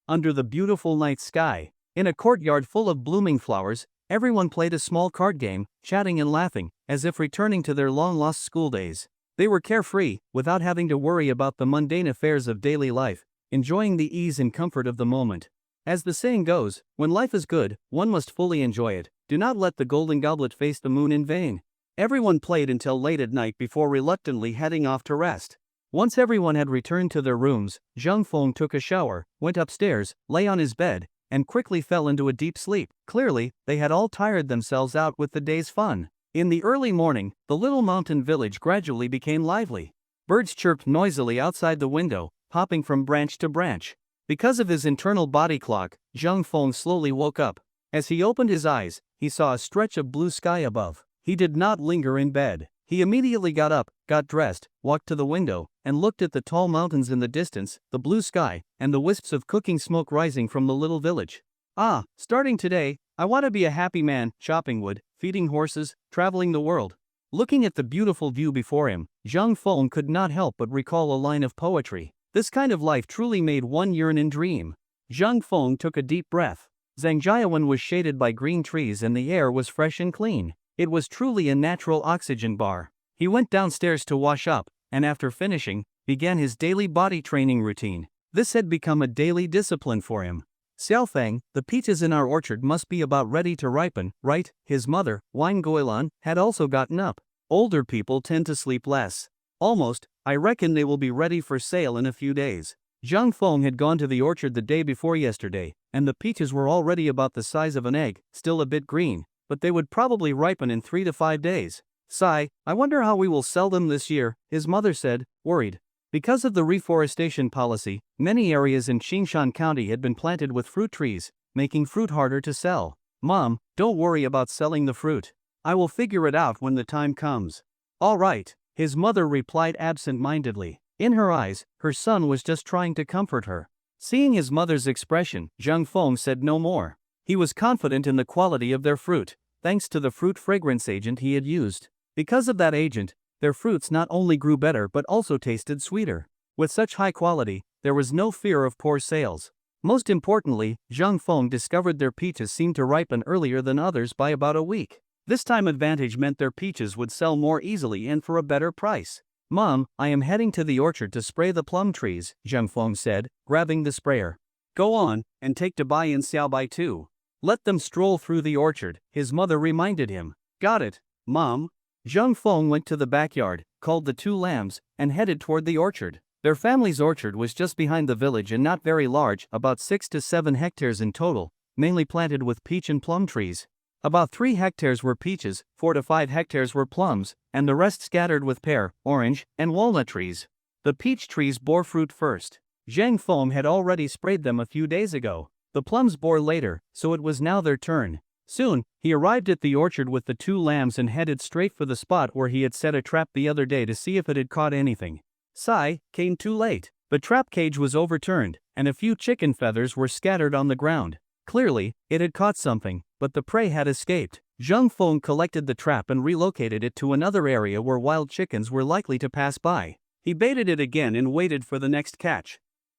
Under the beautiful night sky, in a courtyard full of blooming flowers, everyone played a small card game, chatting and laughing, as if returning to their long-lost school days. They were carefree, without having to worry about the mundane affairs of daily life, enjoying the ease and comfort of the moment. As the saying goes, when life is good, one must fully enjoy it. Do not let the golden goblet face the moon in vain. Everyone played until late at night before reluctantly heading off to rest. Once everyone had returned to their rooms, Zhang Feng took a shower, went upstairs, lay on his bed, and quickly fell into a deep sleep. Clearly, they had all tired themselves out with the day's fun. In the early morning, the little mountain village gradually became lively. Birds chirped noisily outside the window, hopping from branch to branch. Because of his internal body clock, Zhang Feng slowly woke up. As he opened his eyes, he saw a stretch of blue sky above. He did not linger in bed. He immediately got up, got dressed, walked to the window, and looked at the tall mountains in the distance, the blue sky, and the wisps of cooking smoke rising from the little village. Ah, starting today, I want to be a happy man, chopping wood, feeding horses, traveling the world. Looking at the beautiful view before him, Zhang Feng could not help but recall a line of poetry. This kind of life truly made one yearn and dream. Zhang Feng took a deep breath. Zhangjiawan was shaded by green trees and the air was fresh and clean. It was truly a natural oxygen bar. He went downstairs to wash up, and after finishing, began his daily body training routine. This had become a daily discipline for him. Xiaofeng, the peaches in our orchard must be about ready to ripen, right? His mother, Wine Goilan, had also gotten up. Older people tend to sleep less. Almost, I reckon they will be ready for sale in a few days. Zhang Feng had gone to the orchard the day before yesterday, and the peaches were already about the size of an egg, still a bit green, but they would probably ripen in 3 to 5 days. Sigh, I wonder how we will sell them this year, his mother said, worried. Because of the reforestation policy, many areas in Qingshan County had been planted with fruit trees, making fruit harder to sell. Mom, don't worry about selling the fruit. I will figure it out when the time comes. All right, his mother replied absent-mindedly. In her eyes, her son was just trying to comfort her. Seeing his mother's expression, Zhang Feng said no more. He was confident in the quality of their fruit, thanks to the fruit fragrance agent he had used. Because of that agent, their fruits not only grew better but also tasted sweeter. With such high quality, there was no fear of poor sales. Most importantly, Zhang Feng discovered their peaches seemed to ripen earlier than others by about a week. This time advantage meant their peaches would sell more easily and for a better price. Mom, I am heading to the orchard to spray the plum trees, Zhang Feng said, grabbing the sprayer. Go on, and take Dabai and Xiaobai too. Let them stroll through the orchard, his mother reminded him. Got it, Mom. Zhang Feng went to the backyard, called the 2 lambs, and headed toward the orchard. Their family's orchard was just behind the village and not very large, about 6 to 7 hectares in total, mainly planted with peach and plum trees. About 3 hectares were peaches, 4 to 5 hectares were plums, and the rest scattered with pear, orange, and walnut trees. The peach trees bore fruit first. Zhang Feng had already sprayed them a few days ago. The plums bore later, so it was now their turn. Soon, he arrived at the orchard with the 2 lambs and headed straight for the spot where he had set a trap the other day to see if it had caught anything. Sigh, came too late. The trap cage was overturned, and a few chicken feathers were scattered on the ground. Clearly, it had caught something, but the prey had escaped. Zhang Feng collected the trap and relocated it to another area where wild chickens were likely to pass by. He baited it again and waited for the next catch.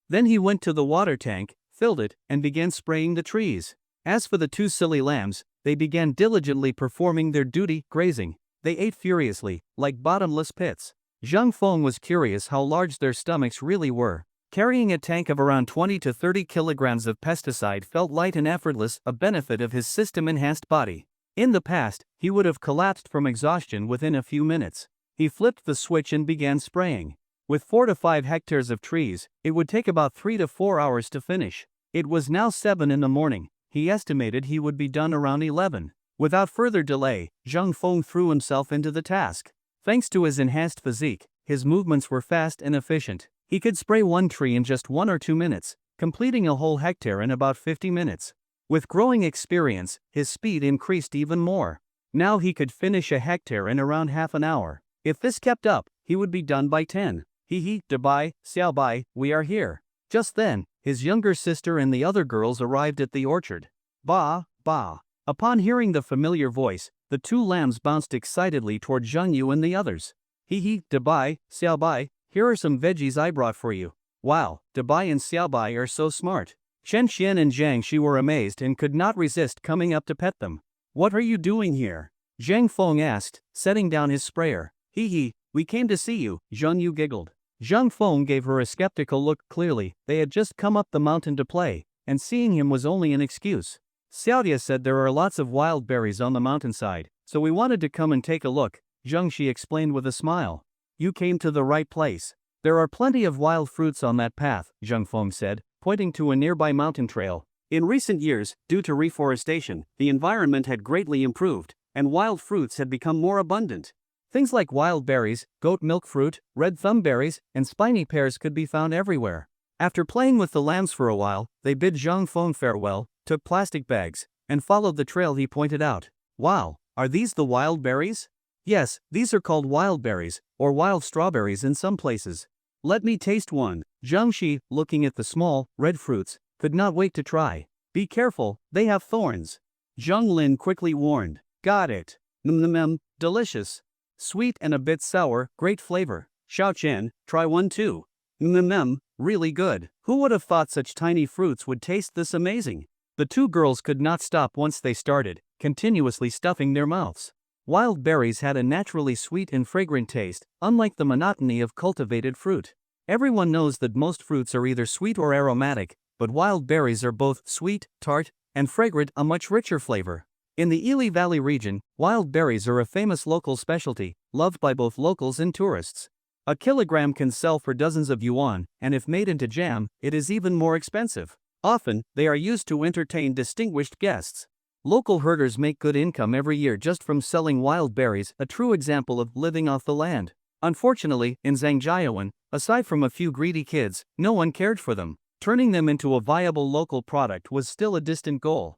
Then he went to the water tank, filled it, and began spraying the trees. As for the 2 silly lambs, they began diligently performing their duty, grazing. They ate furiously, like bottomless pits. Zhang Feng was curious how large their stomachs really were. Carrying a tank of around 20 to 30 kilograms of pesticide felt light and effortless, a benefit of his system-enhanced body. In the past, he would have collapsed from exhaustion within a few minutes. He flipped the switch and began spraying. With 4 to 5 hectares of trees, it would take about 3 to 4 hours to finish. It was now 7 in the morning. He estimated he would be done around 11. Without further delay, Zhang Feng threw himself into the task. Thanks to his enhanced physique, his movements were fast and efficient. He could spray 1 tree in just 1 or 2 minutes, completing a whole hectare in about 50 minutes. With growing experience, his speed increased even more. Now he could finish a hectare in around half an hour. If this kept up, he would be done by 10. Dabai, Xiaobai, we are here. Just then, his younger sister and the other girls arrived at the orchard. Ba, ba. Upon hearing the familiar voice, the 2 lambs bounced excitedly toward Zheng Yu and the others. Dabai, Xiaobai, here are some veggies I brought for you. Wow, Dabai and Xiaobai are so smart. Chen Xian and Zhang Shi were amazed and could not resist coming up to pet them. What are you doing here? Zhang Feng asked, setting down his sprayer. We came to see you, Zhang Yu giggled. Zhang Feng gave her a skeptical look. Clearly, they had just come up the mountain to play, and seeing him was only an excuse. Xiaodia said there are lots of wild berries on the mountainside, so we wanted to come and take a look, Zhang Shi explained with a smile. You came to the right place. There are plenty of wild fruits on that path, Zhang Feng said, pointing to a nearby mountain trail. In recent years, due to reforestation, the environment had greatly improved, and wild fruits had become more abundant. Things like wild berries, goat milk fruit, red thumb berries, and spiny pears could be found everywhere. After playing with the lambs for a while, they bid Zhang Feng farewell, took plastic bags, and followed the trail he pointed out. Wow, are these the wild berries? Yes, these are called wild berries, or wild strawberries in some places. Let me taste one. Zhang Shi, looking at the small, red fruits, could not wait to try. Be careful, they have thorns. Zhang Lin quickly warned. Got it. Delicious. Sweet and a bit sour, great flavor. Xiao Chen, try one too. Really good. Who would have thought such tiny fruits would taste this amazing? The two girls could not stop once they started, continuously stuffing their mouths. Wild berries had a naturally sweet and fragrant taste, unlike the monotony of cultivated fruit. Everyone knows that most fruits are either sweet or aromatic, but wild berries are both sweet, tart, and fragrant, a much richer flavor. In the Ili Valley region, wild berries are a famous local specialty, loved by both locals and tourists. A kilogram can sell for dozens of yuan, and if made into jam, it is even more expensive. Often, they are used to entertain distinguished guests. Local herders make good income every year just from selling wild berries, a true example of living off the land. Unfortunately, in Zhangjiawan, aside from a few greedy kids, no one cared for them. Turning them into a viable local product was still a distant goal.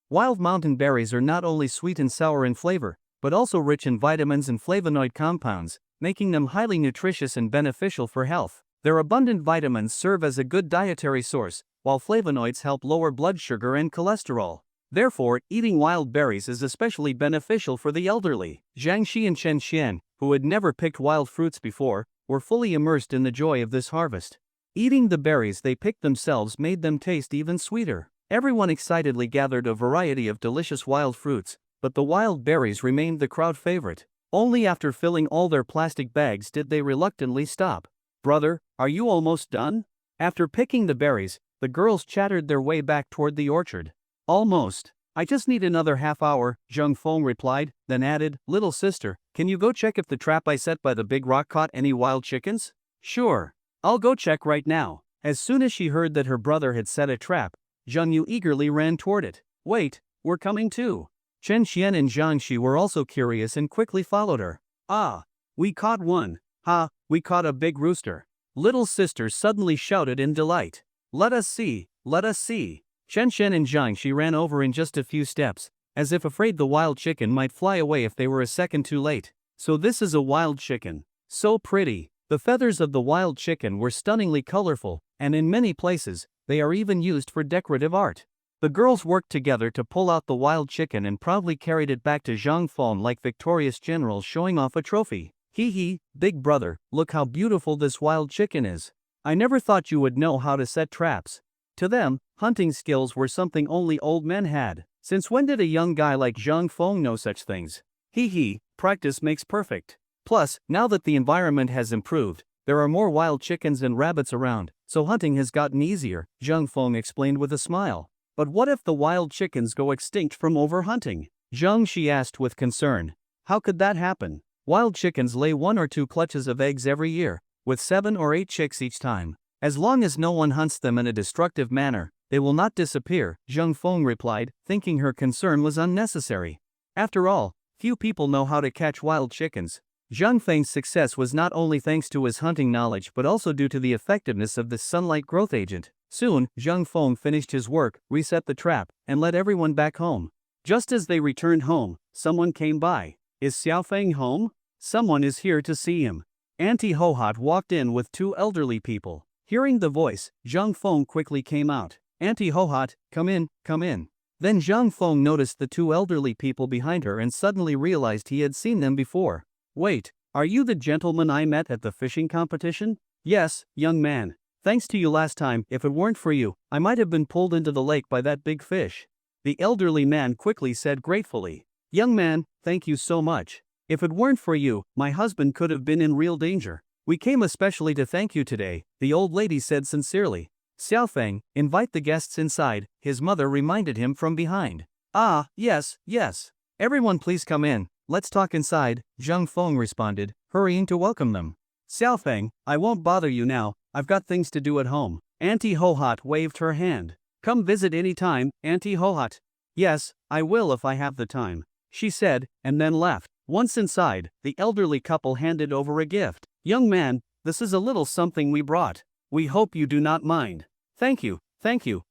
Wild mountain berries are not only sweet and sour in flavor, but also rich in vitamins and flavonoid compounds, making them highly nutritious and beneficial for health. Their abundant vitamins serve as a good dietary source, while flavonoids help lower blood sugar and cholesterol. Therefore, eating wild berries is especially beneficial for the elderly. Zhang Shi and Chen Xian, who had never picked wild fruits before, were fully immersed in the joy of this harvest. Eating the berries they picked themselves made them taste even sweeter. Everyone excitedly gathered a variety of delicious wild fruits, but the wild berries remained the crowd favorite. Only after filling all their plastic bags did they reluctantly stop. Brother, are you almost done? After picking the berries, the girls chattered their way back toward the orchard. Almost. I just need another half hour, Zhang Feng replied, then added, Little sister, can you go check if the trap I set by the big rock caught any wild chickens? Sure. I'll go check right now. As soon as she heard that her brother had set a trap, Zhang Yu eagerly ran toward it. Wait, we're coming too. Chen Xian and Zhang Shi were also curious and quickly followed her. Ah, we caught one. Ha, we caught a big rooster. Little sister suddenly shouted in delight. Let us see, let us see. Chen Xian and Zhang Shi ran over in just a few steps, as if afraid the wild chicken might fly away if they were a second too late. So this is a wild chicken. So pretty. The feathers of the wild chicken were stunningly colorful, and in many places, they are even used for decorative art. The girls worked together to pull out the wild chicken and proudly carried it back to Zhang Feng like victorious generals showing off a trophy. Hee hee, big brother, look how beautiful this wild chicken is. I never thought you would know how to set traps. To them, hunting skills were something only old men had. Since when did a young guy like Zhang Feng know such things? Hee hee, practice makes perfect. Plus, now that the environment has improved, there are more wild chickens and rabbits around, so hunting has gotten easier, Zhang Feng explained with a smile. But what if the wild chickens go extinct from overhunting? Zhang Shi asked with concern. How could that happen? Wild chickens lay 1 or 2 clutches of eggs every year, with 7 or 8 chicks each time. As long as no one hunts them in a destructive manner, they will not disappear, Zhang Feng replied, thinking her concern was unnecessary. After all, few people know how to catch wild chickens. Zhang Feng's success was not only thanks to his hunting knowledge but also due to the effectiveness of this sunlight growth agent. Soon, Zhang Feng finished his work, reset the trap, and led everyone back home. Just as they returned home, someone came by. Is Xiao Feng home? Someone is here to see him. Auntie Hohot walked in with 2 elderly people. Hearing the voice, Zhang Feng quickly came out. Auntie Hohot, come in, come in. Then Zhang Feng noticed the 2 elderly people behind her and suddenly realized he had seen them before. Wait, are you the gentleman I met at the fishing competition? Yes, young man. Thanks to you last time, if it weren't for you, I might have been pulled into the lake by that big fish. The elderly man quickly said gratefully. Young man, thank you so much. If it weren't for you, my husband could have been in real danger. We came especially to thank you today, the old lady said sincerely. Xiaofeng, invite the guests inside, his mother reminded him from behind. Ah, yes, yes. Everyone please come in, let's talk inside, Zhang Feng responded, hurrying to welcome them. Xiaofeng, I won't bother you now, I've got things to do at home. Auntie Hohot waved her hand. Come visit any time, Auntie Hohot. Yes, I will if I have the time, she said, and then left. Once inside, the elderly couple handed over a gift. Young man, this is a little something we brought. We hope you do not mind. Thank you,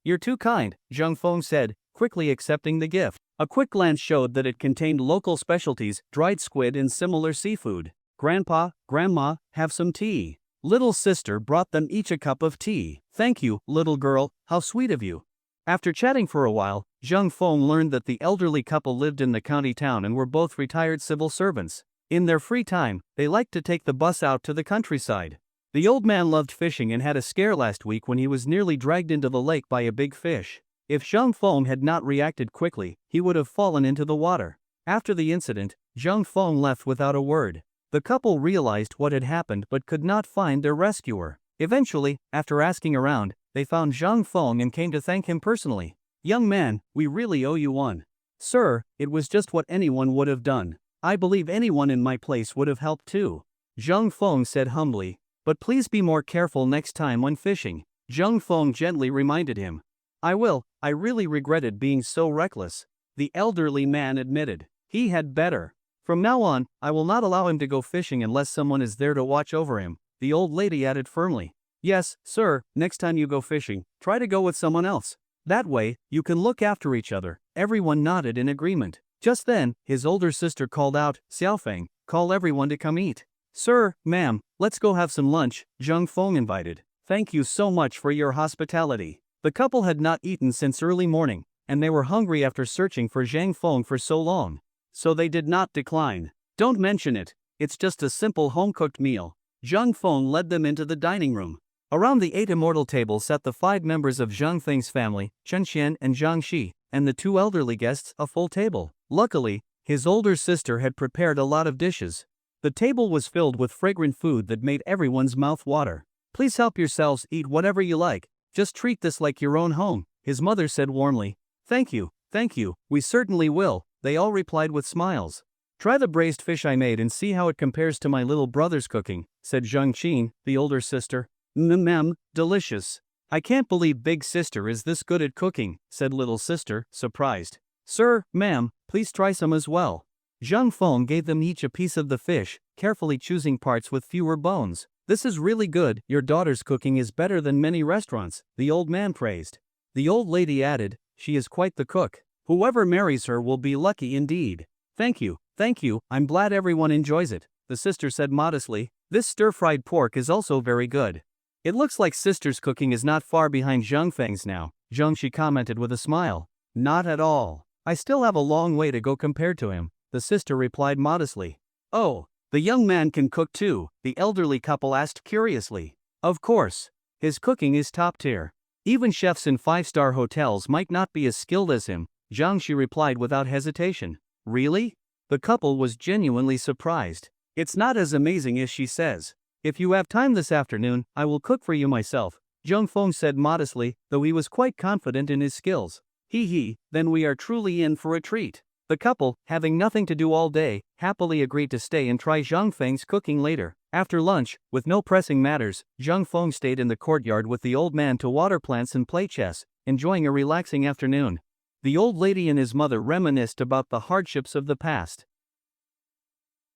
you're too kind, Zhang Feng said, quickly accepting the gift. A quick glance showed that it contained local specialties, dried squid and similar seafood. Grandpa, Grandma, have some tea. Little sister brought them each a cup of tea. Thank you, little girl, how sweet of you. After chatting for a while, Zhang Feng learned that the elderly couple lived in the county town and were both retired civil servants. In their free time, they liked to take the bus out to the countryside. The old man loved fishing and had a scare last week when he was nearly dragged into the lake by a big fish. If Zhang Feng had not reacted quickly, he would have fallen into the water. After the incident, Zhang Feng left without a word. The couple realized what had happened but could not find their rescuer. Eventually, after asking around, they found Zhang Feng and came to thank him personally. Young man, we really owe you one. Sir, it was just what anyone would have done. I believe anyone in my place would have helped too. Zhang Feng said humbly. But please be more careful next time when fishing. Zhang Feng gently reminded him. I will, I really regretted being so reckless. The elderly man admitted. He had better. From now on, I will not allow him to go fishing unless someone is there to watch over him, the old lady added firmly. Yes, sir, next time you go fishing, try to go with someone else. That way, you can look after each other. Everyone nodded in agreement. Just then, his older sister called out, Xiaofeng, call everyone to come eat. Sir, ma'am, let's go have some lunch, Zhang Feng invited. Thank you so much for your hospitality. The couple had not eaten since early morning, and they were hungry after searching for Zhang Feng for so long. So they did not decline. Don't mention it, it's just a simple home-cooked meal. Zhang Feng led them into the dining room. Around the 8 immortal table sat the 5 members of Zhang Feng's family, Chen Xian and Zhang Shi, and the 2 elderly guests, a full table. Luckily, his older sister had prepared a lot of dishes. The table was filled with fragrant food that made everyone's mouth water. Please help yourselves, eat whatever you like, just treat this like your own home, his mother said warmly. Thank you, we certainly will, they all replied with smiles. Try the braised fish I made and see how it compares to my little brother's cooking, said Zhang Qin, the older sister. Mmm, delicious. I can't believe big sister is this good at cooking, said little sister, surprised. Sir, ma'am, please try some as well. Zhang Feng gave them each a piece of the fish, carefully choosing parts with fewer bones. This is really good, your daughter's cooking is better than many restaurants, the old man praised. The old lady added, she is quite the cook. Whoever marries her will be lucky indeed. Thank you, I'm glad everyone enjoys it, the sister said modestly. This stir-fried pork is also very good. It looks like sister's cooking is not far behind Zhang Feng's now, Zhang Shi commented with a smile. Not at all. I still have a long way to go compared to him, the sister replied modestly. Oh, the young man can cook too, the elderly couple asked curiously. Of course. His cooking is top tier. Even chefs in 5-star hotels might not be as skilled as him, Zhang Shi replied without hesitation. Really? The couple was genuinely surprised. It's not as amazing as she says. If you have time this afternoon, I will cook for you myself, Zhang Feng said modestly, though he was quite confident in his skills. Then we are truly in for a treat. The couple, having nothing to do all day, happily agreed to stay and try Zhang Feng's cooking later. After lunch, with no pressing matters, Zhang Feng stayed in the courtyard with the old man to water plants and play chess, enjoying a relaxing afternoon. The old lady and his mother reminisced about the hardships of the past.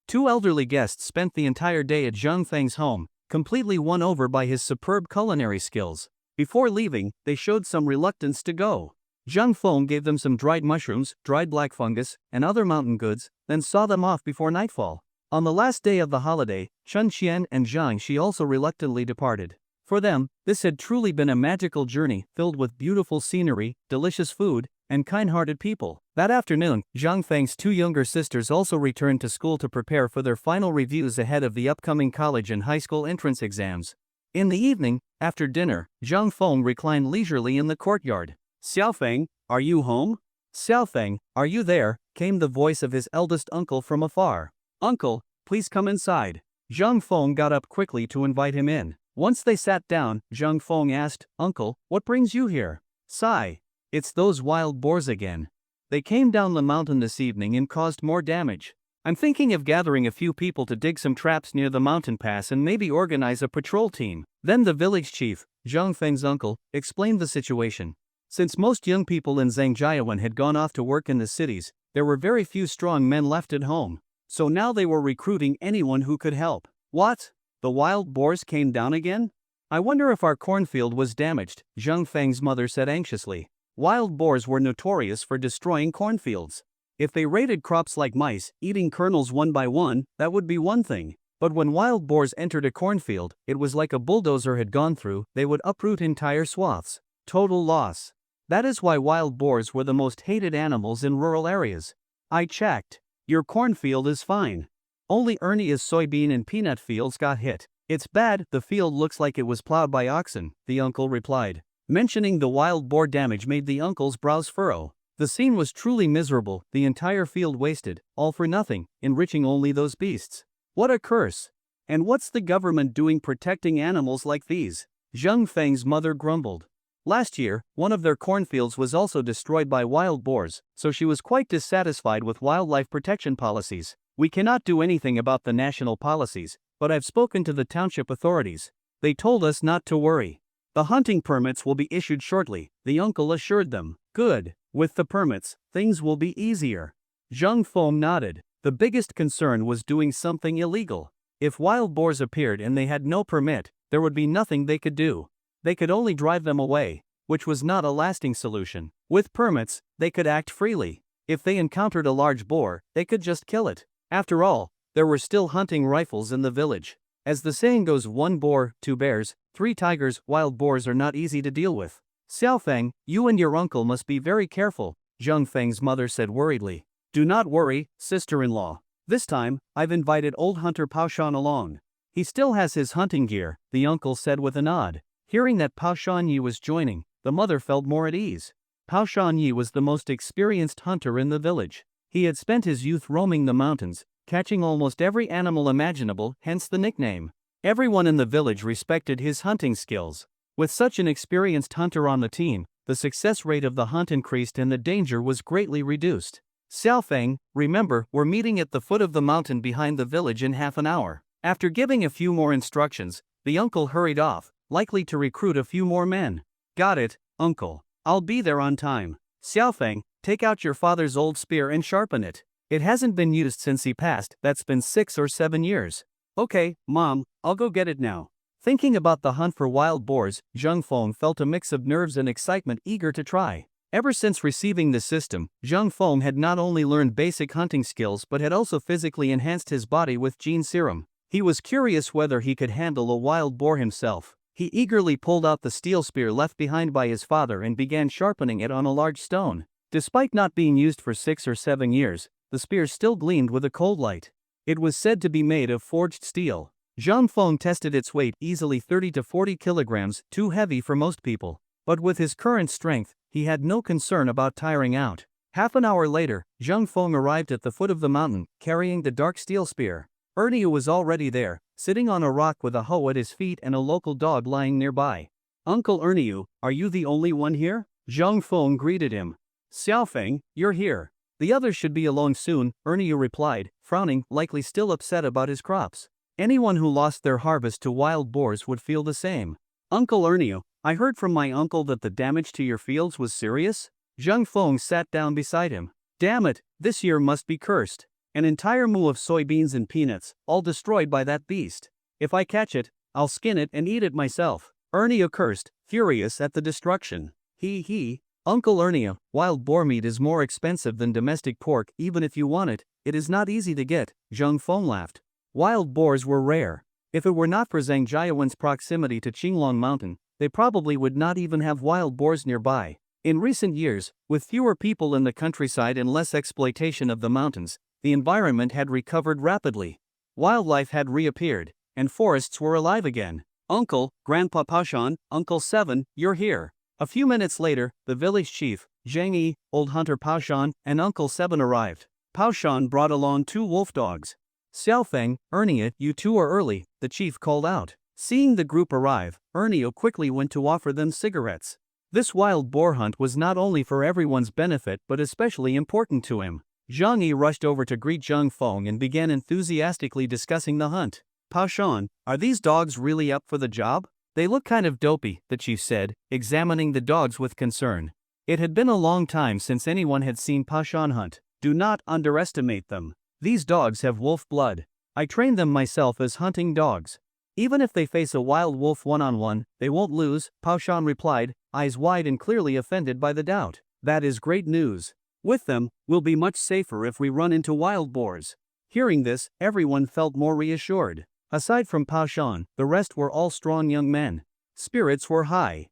2 elderly guests spent the entire day at Zhang Feng's home, completely won over by his superb culinary skills. Before leaving, they showed some reluctance to go. Zhang Feng gave them some dried mushrooms, dried black fungus, and other mountain goods, then saw them off before nightfall. On the last day of the holiday, Chen Xian and Zhang Shi also reluctantly departed. For them, this had truly been a magical journey filled with beautiful scenery, delicious food, and kind-hearted people. That afternoon, Zhang Feng's 2 younger sisters also returned to school to prepare for their final reviews ahead of the upcoming college and high school entrance exams. In the evening, after dinner, Zhang Feng reclined leisurely in the courtyard. Xiaofeng, are you home? Xiaofeng, are you there? Came the voice of his eldest uncle from afar. "Uncle, please come inside." Zhang Feng got up quickly to invite him in. Once they sat down, Zhang Feng asked, "Uncle, what brings you here?" "Sigh. It's those wild boars again. They came down the mountain this evening and caused more damage. I'm thinking of gathering a few people to dig some traps near the mountain pass and maybe organize a patrol team." Then the village chief, Zhang Feng's uncle, explained the situation. Since most young people in Zhangjiawan had gone off to work in the cities, there were very few strong men left at home. So now they were recruiting anyone who could help. "What? The wild boars came down again? I wonder if our cornfield was damaged," Zhang Feng's mother said anxiously. Wild boars were notorious for destroying cornfields. If they raided crops like mice, eating kernels one by one, that would be one thing. But when wild boars entered a cornfield, it was like a bulldozer had gone through. They would uproot entire swaths. Total loss. That is why wild boars were the most hated animals in rural areas. "I checked. Your cornfield is fine. Only Ernie's soybean and peanut fields got hit." "It's bad, the field looks like it was plowed by oxen," the uncle replied. Mentioning the wild boar damage made the uncle's brows furrow. The scene was truly miserable, the entire field wasted, all for nothing, enriching only those beasts. What a curse! And what's the government doing protecting animals like these? Zhang Feng's mother grumbled. Last year, one of their cornfields was also destroyed by wild boars, so she was quite dissatisfied with wildlife protection policies. "We cannot do anything about the national policies, but I've spoken to the township authorities. They told us not to worry. The hunting permits will be issued shortly," the uncle assured them. "Good. With the permits, things will be easier." Zhang Feng nodded. The biggest concern was doing something illegal. If wild boars appeared and they had no permit, there would be nothing they could do. They could only drive them away, which was not a lasting solution. With permits, they could act freely. If they encountered a large boar, they could just kill it. After all, there were still hunting rifles in the village. As the saying goes, 1 boar, 2 bears, 3 tigers. Wild boars are not easy to deal with. "Xiaofeng, you and your uncle must be very careful," Zhang Feng's mother said worriedly. "Do not worry, sister-in-law. This time, I've invited old hunter Pao Shan along. He still has his hunting gear," the uncle said with a nod. Hearing that Pao Shanyi was joining, the mother felt more at ease. Pao Shanyi was the most experienced hunter in the village. He had spent his youth roaming the mountains, catching almost every animal imaginable, hence the nickname. Everyone in the village respected his hunting skills. With such an experienced hunter on the team, the success rate of the hunt increased and the danger was greatly reduced. "Xiaofeng, remember, we're meeting at the foot of the mountain behind the village in half an hour." After giving a few more instructions, the uncle hurried off, likely to recruit a few more men. "Got it, uncle. I'll be there on time." "Xiaofeng, take out your father's old spear and sharpen it. It hasn't been used since he passed, that's been 6 or 7 years. "Okay, Mom, I'll go get it now." Thinking about the hunt for wild boars, Zhang Feng felt a mix of nerves and excitement, eager to try. Ever since receiving the system, Zhang Feng had not only learned basic hunting skills but had also physically enhanced his body with gene serum. He was curious whether he could handle a wild boar himself. He eagerly pulled out the steel spear left behind by his father and began sharpening it on a large stone. Despite not being used for 6 or 7 years, the spear still gleamed with a cold light. It was said to be made of forged steel. Zhang Feng tested its weight, easily 30 to 40 kilograms, too heavy for most people. But with his current strength, he had no concern about tiring out. Half an hour later, Zhang Feng arrived at the foot of the mountain, carrying the dark steel spear. Ernie was already there, sitting on a rock with a hoe at his feet and a local dog lying nearby. "Uncle Ernie, are you the only one here?" Zhang Feng greeted him. "Xiaofeng, you're here. The others should be along soon," Ernie replied, frowning, likely still upset about his crops. Anyone who lost their harvest to wild boars would feel the same. "Uncle Ernie, I heard from my uncle that the damage to your fields was serious." Zhang Feng sat down beside him. "Damn it, this year must be cursed. An entire moo of soybeans and peanuts, all destroyed by that beast. If I catch it, I'll skin it and eat it myself." Ernie cursed, furious at the destruction. He, "Uncle Ernie, wild boar meat is more expensive than domestic pork. Even if you want it, it is not easy to get." Zhang Feng laughed. Wild boars were rare. If it were not for Zhangjiawan's proximity to Qinglong Mountain, they probably would not even have wild boars nearby. In recent years, with fewer people in the countryside and less exploitation of the mountains, the environment had recovered rapidly. Wildlife had reappeared, and forests were alive again. "Uncle, Grandpa Paoshan, Uncle 7, you're here." A few minutes later, the village chief, Zhang Yi, old hunter Paoshan, and Uncle 7 arrived. Paoshan brought along 2 wolf dogs. Xiaofeng, Ernia, you two are early, the chief called out. Seeing the group arrive, Ernio quickly went to offer them cigarettes. This wild boar hunt was not only for everyone's benefit but especially important to him. Zhang Yi rushed over to greet Zhang Feng and began enthusiastically discussing the hunt. Pao Shan, are these dogs really up for the job? They look kind of dopey, the chief said, examining the dogs with concern. It had been a long time since anyone had seen Pao Shan hunt. Do not underestimate them. These dogs have wolf blood. I trained them myself as hunting dogs. Even if they face a wild wolf one-on-one, they won't lose, Pao Shan replied, eyes wide and clearly offended by the doubt. That is great news. With them, we'll be much safer if we run into wild boars. Hearing this, everyone felt more reassured. Aside from Pao Shan, the rest were all strong young men. Spirits were high.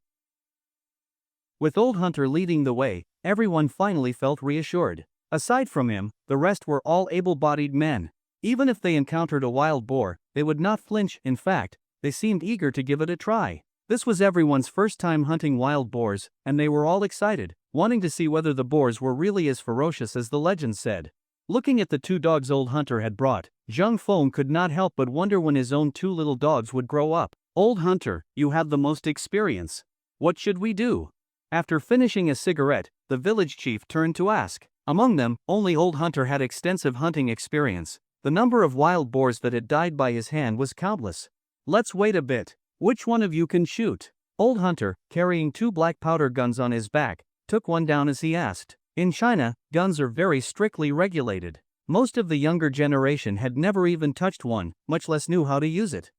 With Old Hunter leading the way, everyone finally felt reassured. Aside from him, the rest were all able-bodied men. Even if they encountered a wild boar, they would not flinch. In fact, they seemed eager to give it a try. This was everyone's first time hunting wild boars, and they were all excited, wanting to see whether the boars were really as ferocious as the legend said. Looking at the two dogs Old Hunter had brought, Zhang Feng could not help but wonder when his own two little dogs would grow up. Old Hunter, you have the most experience. What should we do? After finishing a cigarette, the village chief turned to ask. Among them, only Old Hunter had extensive hunting experience. The number of wild boars that had died by his hand was countless. Let's wait a bit. Which one of you can shoot? Old Hunter, carrying two black powder guns on his back, took one down as he asked. In China, guns are very strictly regulated. Most of the younger generation had never even touched one, much less knew how to use it.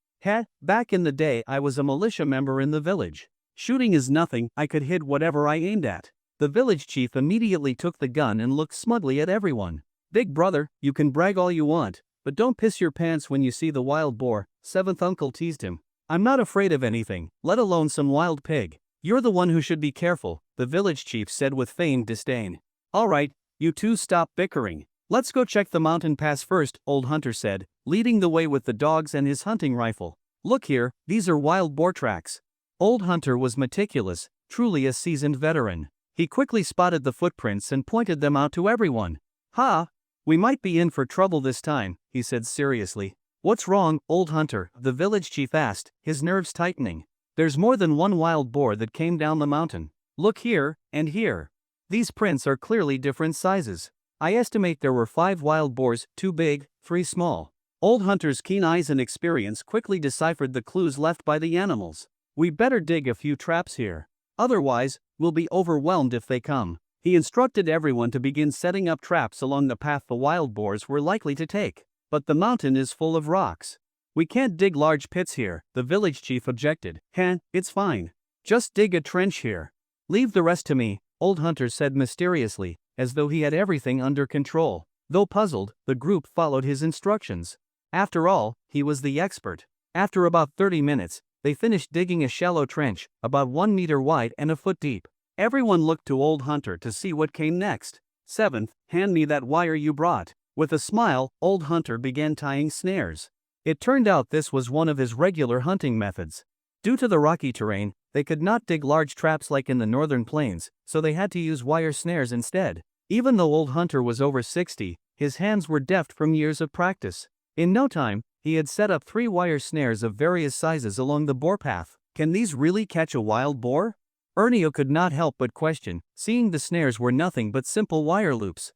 Back in the day I was a militia member in the village. Shooting is nothing, I could hit whatever I aimed at. The village chief immediately took the gun and looked smugly at everyone. Big brother, you can brag all you want, but don't piss your pants when you see the wild boar, seventh uncle teased him. I'm not afraid of anything, let alone some wild pig. You're the one who should be careful, the village chief said with feigned disdain. Alright, you two stop bickering. Let's go check the mountain pass first, Old Hunter said, leading the way with the dogs and his hunting rifle. Look here, these are wild boar tracks. Old Hunter was meticulous, truly a seasoned veteran. He quickly spotted the footprints and pointed them out to everyone. Ha! We might be in for trouble this time, he said seriously. What's wrong, Old Hunter? The village chief asked, his nerves tightening. There's more than one wild boar that came down the mountain. Look here, and here. These prints are clearly different sizes. I estimate there were 5 wild boars, 2 big, 3 small. Old Hunter's keen eyes and experience quickly deciphered the clues left by the animals. We better dig a few traps here. Otherwise, we'll be overwhelmed if they come. He instructed everyone to begin setting up traps along the path the wild boars were likely to take. But the mountain is full of rocks. We can't dig large pits here, the village chief objected. It's fine. Just dig a trench here. Leave the rest to me, Old Hunter said mysteriously, as though he had everything under control. Though puzzled, the group followed his instructions. After all, he was the expert. After about 30 minutes, they finished digging a shallow trench, about 1 meter wide and a foot deep. Everyone looked to Old Hunter to see what came next. Seventh, hand me that wire you brought. With a smile, Old Hunter began tying snares. It turned out this was one of his regular hunting methods. Due to the rocky terrain, they could not dig large traps like in the northern plains, so they had to use wire snares instead. Even though Old Hunter was over 60, his hands were deft from years of practice. In no time, he had set up 3 wire snares of various sizes along the boar path. Can these really catch a wild boar? Ernio could not help but question, seeing the snares were nothing but simple wire loops.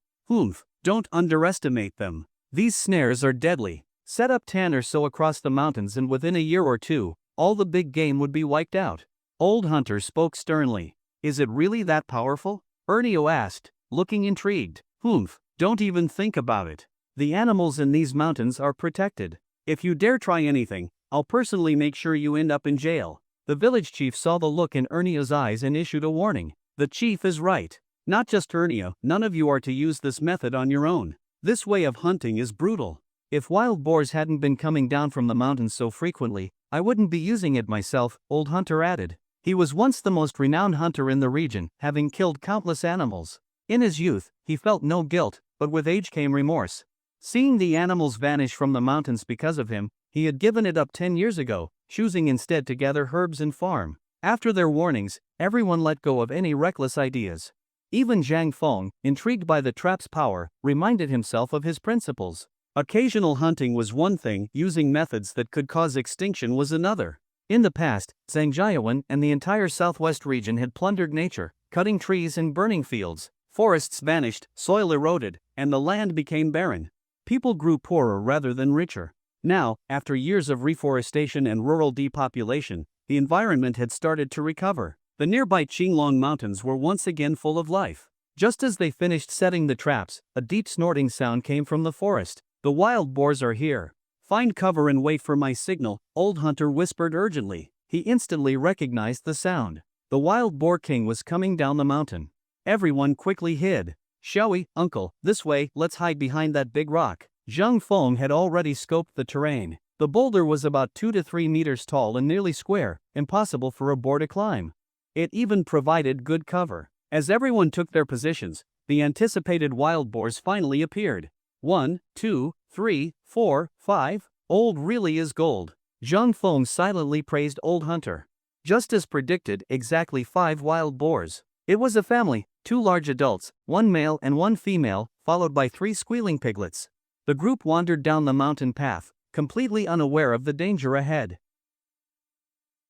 Don't underestimate them. These snares are deadly. Set up 10 or so across the mountains and within a year or two, all the big game would be wiped out. Old Hunter spoke sternly. Is it really that powerful? Ernio asked, looking intrigued. Don't even think about it. The animals in these mountains are protected. If you dare try anything, I'll personally make sure you end up in jail. The village chief saw the look in Ernio's eyes and issued a warning. The chief is right. Not just Ernio, none of you are to use this method on your own. This way of hunting is brutal. If wild boars hadn't been coming down from the mountains so frequently, I wouldn't be using it myself, Old Hunter added. He was once the most renowned hunter in the region, having killed countless animals. In his youth, he felt no guilt, but with age came remorse. Seeing the animals vanish from the mountains because of him, he had given it up 10 years ago, choosing instead to gather herbs and farm. After their warnings, everyone let go of any reckless ideas. Even Zhang Feng, intrigued by the trap's power, reminded himself of his principles. Occasional hunting was one thing, using methods that could cause extinction was another. In the past, Zhangjiawan and the entire southwest region had plundered nature, cutting trees and burning fields. Forests vanished, soil eroded, and the land became barren. People grew poorer rather than richer. Now, after years of reforestation and rural depopulation, the environment had started to recover. The nearby Qinglong Mountains were once again full of life. Just as they finished setting the traps, a deep snorting sound came from the forest. "The wild boars are here. Find cover and wait for my signal," Old Hunter whispered urgently. He instantly recognized the sound. The wild boar king was coming down the mountain. Everyone quickly hid. "Shall we, uncle? This way, let's hide behind that big rock." Zhang Feng had already scoped the terrain. The boulder was about 2 to 3 meters tall and nearly square, impossible for a boar to climb. It even provided good cover. As everyone took their positions, the anticipated wild boars finally appeared. 1, 2, 3, 4, 5. Old really is gold. Zhang Feng silently praised Old Hunter. Just as predicted, exactly 5 wild boars. It was a family, 2 large adults, 1 male and 1 female, followed by 3 squealing piglets. The group wandered down the mountain path, completely unaware of the danger ahead.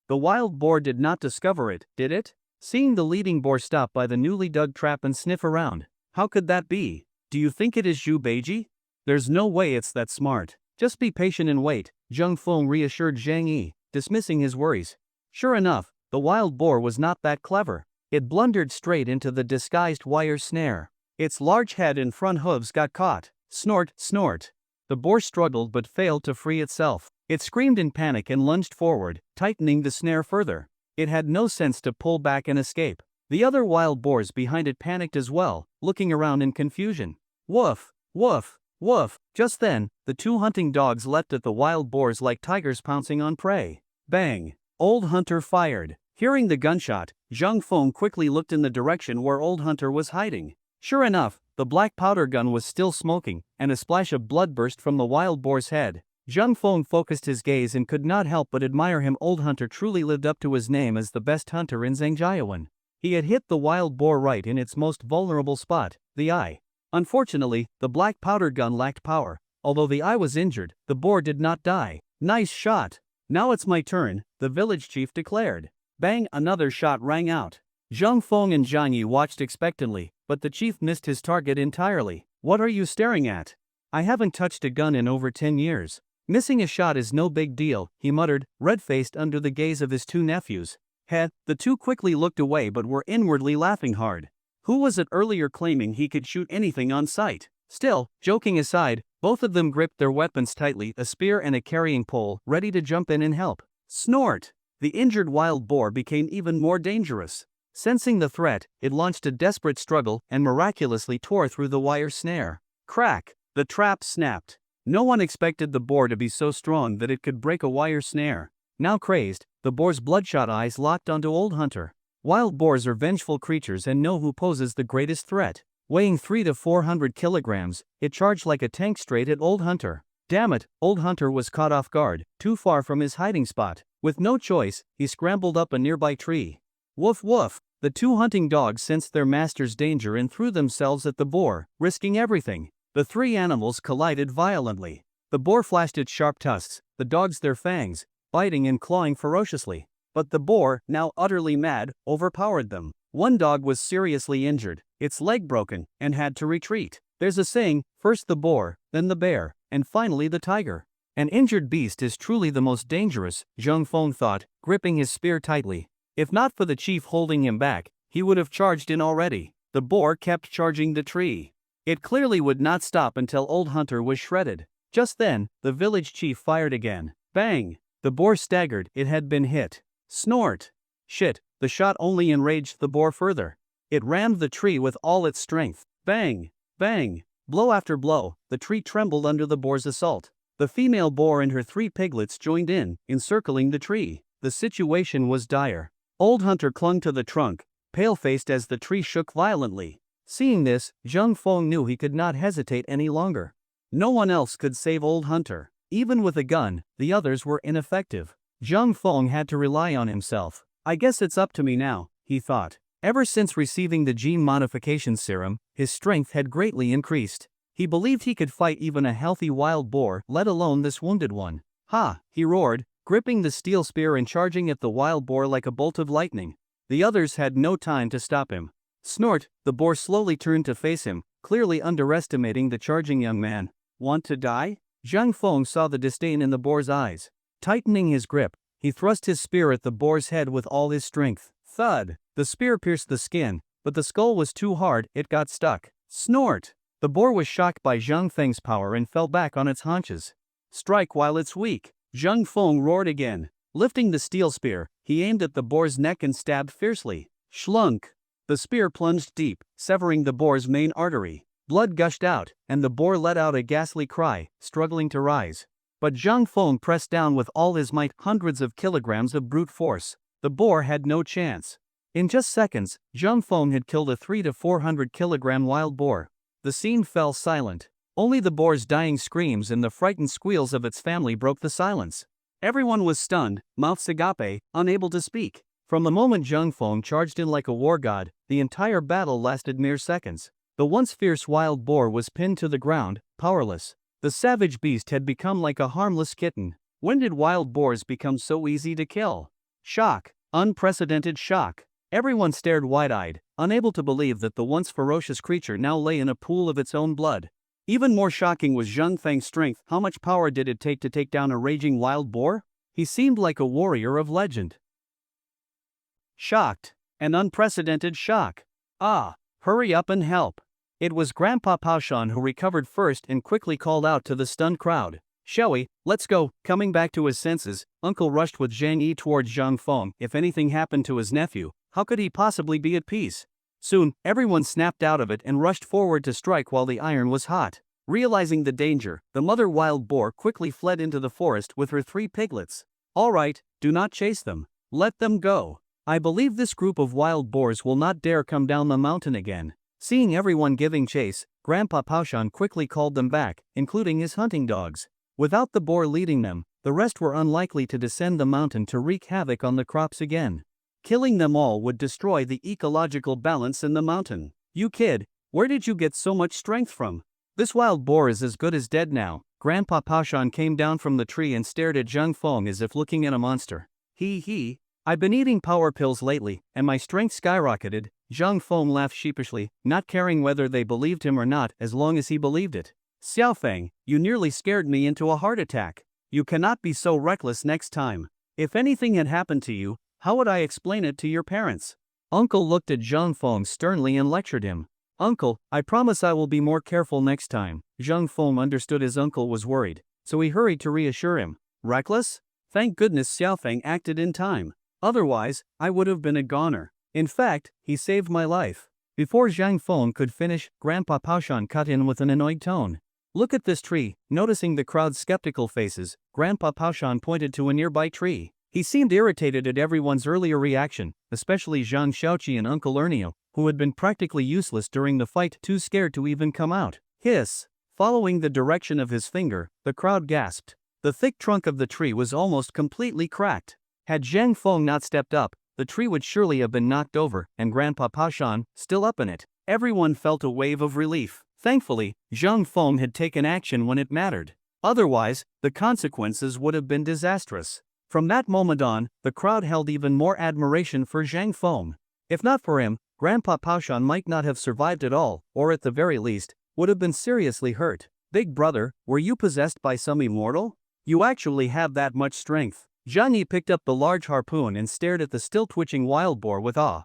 The wild boar did not discover it, did it? Seeing the leading boar stop by the newly dug trap and sniff around. How could that be? Do you think it is Zhu Beiji? There's no way it's that smart. Just be patient and wait, Zhang Feng reassured Zhang Yi, dismissing his worries. Sure enough, the wild boar was not that clever. It blundered straight into the disguised wire snare. Its large head and front hooves got caught. Snort, snort. The boar struggled but failed to free itself. It screamed in panic and lunged forward, tightening the snare further. It had no sense to pull back and escape. The other wild boars behind it panicked as well, looking around in confusion. Woof, woof, woof. Just then, the 2 hunting dogs leapt at the wild boars like tigers pouncing on prey. Bang! Old Hunter fired. Hearing the gunshot, Zhang Feng quickly looked in the direction where Old Hunter was hiding. Sure enough, the black powder gun was still smoking, and a splash of blood burst from the wild boar's head. Zhang Feng focused his gaze and could not help but admire him. Old Hunter truly lived up to his name as the best hunter in Zhangjiawan. He had hit the wild boar right in its most vulnerable spot, the eye. Unfortunately, the black powder gun lacked power. Although the eye was injured, the boar did not die. Nice shot. Now it's my turn, the village chief declared. Bang! Another shot rang out. Zhang Feng and Zhang Yi watched expectantly, but the chief missed his target entirely. What are you staring at? I haven't touched a gun in over 10 years. Missing a shot is no big deal, he muttered, red-faced under the gaze of his 2 nephews. The 2 quickly looked away but were inwardly laughing hard. Who was it earlier claiming he could shoot anything on sight? Still, joking aside, both of them gripped their weapons tightly, a spear and a carrying pole, ready to jump in and help. Snort! The injured wild boar became even more dangerous. Sensing the threat, it launched a desperate struggle and miraculously tore through the wire snare. Crack! The trap snapped. No one expected the boar to be so strong that it could break a wire snare. Now crazed, the boar's bloodshot eyes locked onto Old Hunter. Wild boars are vengeful creatures and know who poses the greatest threat. Weighing 300 to 400 kilograms, it charged like a tank straight at Old Hunter. Damn it, Old Hunter was caught off guard, too far from his hiding spot. With no choice, he scrambled up a nearby tree. Woof woof! The 2 hunting dogs sensed their master's danger and threw themselves at the boar, risking everything. The 3 animals collided violently. The boar flashed its sharp tusks, the dogs their fangs, biting and clawing ferociously. But the boar, now utterly mad, overpowered them. One dog was seriously injured, its leg broken, and had to retreat. There's a saying, first the boar, then the bear, and finally the tiger. An injured beast is truly the most dangerous, Zhang Feng thought, gripping his spear tightly. If not for the chief holding him back, he would have charged in already. The boar kept charging the tree. It clearly would not stop until Old Hunter was shredded. Just then, the village chief fired again. Bang! The boar staggered, it had been hit. Snort! Shit, the shot only enraged the boar further. It rammed the tree with all its strength. Bang! Bang! Blow after blow, the tree trembled under the boar's assault. The female boar and her 3 piglets joined in, encircling the tree. The situation was dire. Old Hunter clung to the trunk, pale-faced as the tree shook violently. Seeing this, Zhang Feng knew he could not hesitate any longer. No one else could save Old Hunter. Even with a gun, the others were ineffective. Zhang Feng had to rely on himself. I guess it's up to me now, he thought. Ever since receiving the gene modification serum, his strength had greatly increased. He believed he could fight even a healthy wild boar, let alone this wounded one. Ha! He roared, gripping the steel spear and charging at the wild boar like a bolt of lightning. The others had no time to stop him. Snort, the boar slowly turned to face him, clearly underestimating the charging young man. Want to die? Zhang Feng saw the disdain in the boar's eyes. Tightening his grip, he thrust his spear at the boar's head with all his strength. Thud! The spear pierced the skin, but the skull was too hard, it got stuck. Snort! The boar was shocked by Zhang Feng's power and fell back on its haunches. Strike while it's weak! Zhang Feng roared again. Lifting the steel spear, he aimed at the boar's neck and stabbed fiercely. Schlunk! The spear plunged deep, severing the boar's main artery. Blood gushed out, and the boar let out a ghastly cry, struggling to rise. But Zhang Feng pressed down with all his might, hundreds of kilograms of brute force. The boar had no chance. In just seconds, Zhang Feng had killed a 300 to 400 kilogram wild boar. The scene fell silent. Only the boar's dying screams and the frightened squeals of its family broke the silence. Everyone was stunned, mouths agape, unable to speak. From the moment Zhang Feng charged in like a war god, the entire battle lasted mere seconds. The once fierce wild boar was pinned to the ground, powerless. The savage beast had become like a harmless kitten. When did wild boars become so easy to kill? Shock. Unprecedented shock. Everyone stared wide-eyed, unable to believe that the once ferocious creature now lay in a pool of its own blood. Even more shocking was Zhang Feng's strength. How much power did it take to take down a raging wild boar? He seemed like a warrior of legend. Shocked. An unprecedented shock. Ah, hurry up and help. It was Grandpa Paoshan who recovered first and quickly called out to the stunned crowd. Shall we? Let's go. Coming back to his senses, Uncle rushed with Zhang Yi towards Zhang Feng. If anything happened to his nephew, how could he possibly be at peace? Soon, everyone snapped out of it and rushed forward to strike while the iron was hot. Realizing the danger, the mother wild boar quickly fled into the forest with her 3 piglets. All right, do not chase them. Let them go. I believe this group of wild boars will not dare come down the mountain again. Seeing everyone giving chase, Grandpa Paoshan quickly called them back, including his hunting dogs. Without the boar leading them, the rest were unlikely to descend the mountain to wreak havoc on the crops again. Killing them all would destroy the ecological balance in the mountain. You kid, where did you get so much strength from? This wild boar is as good as dead now. Grandpa Paoshan came down from the tree and stared at Zhang Feng as if looking at a monster. I've been eating power pills lately, and my strength skyrocketed. Zhang Feng laughed sheepishly, not caring whether they believed him or not as long as he believed it. Xiaofeng, you nearly scared me into a heart attack. You cannot be so reckless next time. If anything had happened to you, how would I explain it to your parents? Uncle looked at Zhang Feng sternly and lectured him. Uncle, I promise I will be more careful next time. Zhang Feng understood his uncle was worried, so he hurried to reassure him. Reckless? Thank goodness Xiaofeng acted in time. Otherwise, I would have been a goner. In fact, he saved my life. Before Zhang Feng could finish, Grandpa Paoshan cut in with an annoyed tone. Look at this tree. Noticing the crowd's skeptical faces, Grandpa Paoshan pointed to a nearby tree. He seemed irritated at everyone's earlier reaction, especially Zhang Xiaoqi and Uncle Ernio, who had been practically useless during the fight, too scared to even come out. Hiss! Following the direction of his finger, the crowd gasped. The thick trunk of the tree was almost completely cracked. Had Zhang Feng not stepped up, the tree would surely have been knocked over, and Grandpa Paoshan, still up in it. Everyone felt a wave of relief. Thankfully, Zhang Feng had taken action when it mattered. Otherwise, the consequences would have been disastrous. From that moment on, the crowd held even more admiration for Zhang Feng. If not for him, Grandpa Paoshan might not have survived at all, or at the very least, would have been seriously hurt. Big brother, were you possessed by some immortal? You actually have that much strength. Zhang Yi picked up the large harpoon and stared at the still twitching wild boar with awe.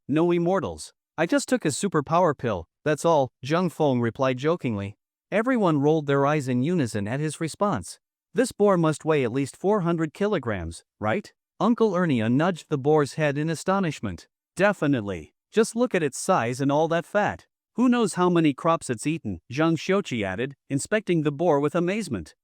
No immortals. I just took a super power pill, that's all, Zhang Feng replied jokingly. Everyone rolled their eyes in unison at his response. This boar must weigh at least 400 kilograms, right? Uncle Ernia nudged the boar's head in astonishment. Definitely. Just look at its size and all that fat. Who knows how many crops it's eaten, Zhang Xiaoqi added, inspecting the boar with amazement.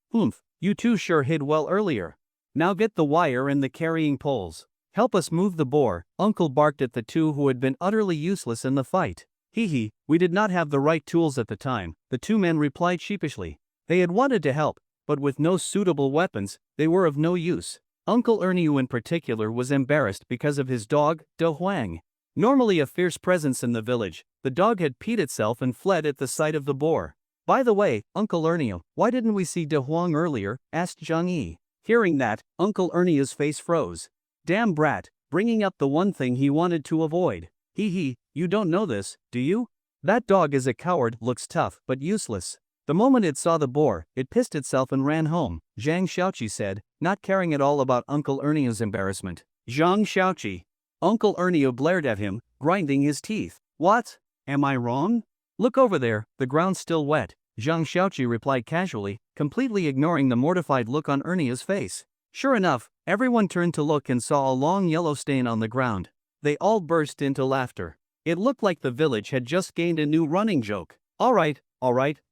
You two sure hid well earlier. Now get the wire and the carrying poles. Help us move the boar, Uncle barked at the two who had been utterly useless in the fight. We did not have the right tools at the time, the 2 men replied sheepishly. They had wanted to help, but with no suitable weapons, they were of no use. Uncle Erniu in particular was embarrassed because of his dog, De Huang. Normally a fierce presence in the village, the dog had peed itself and fled at the sight of the boar. By the way, Uncle Ernie, why didn't we see De Huang earlier? Asked Zhang Yi. Hearing that, Uncle Ernie's face froze. Damn brat, bringing up the one thing he wanted to avoid. Hee, you don't know this, do you? That dog is a coward, looks tough, but useless. The moment it saw the boar, it pissed itself and ran home, Zhang Xiaoqi said, not caring at all about Uncle Ernie's embarrassment. Zhang Xiaoqi. Uncle Ernie blared at him, grinding his teeth. What? Am I wrong? Look over there, the ground's still wet, Zhang Xiaoqi replied casually, completely ignoring the mortified look on Ernie's face. Sure enough, everyone turned to look and saw a long yellow stain on the ground. They all burst into laughter. It looked like the village had just gained a new running joke. Alright,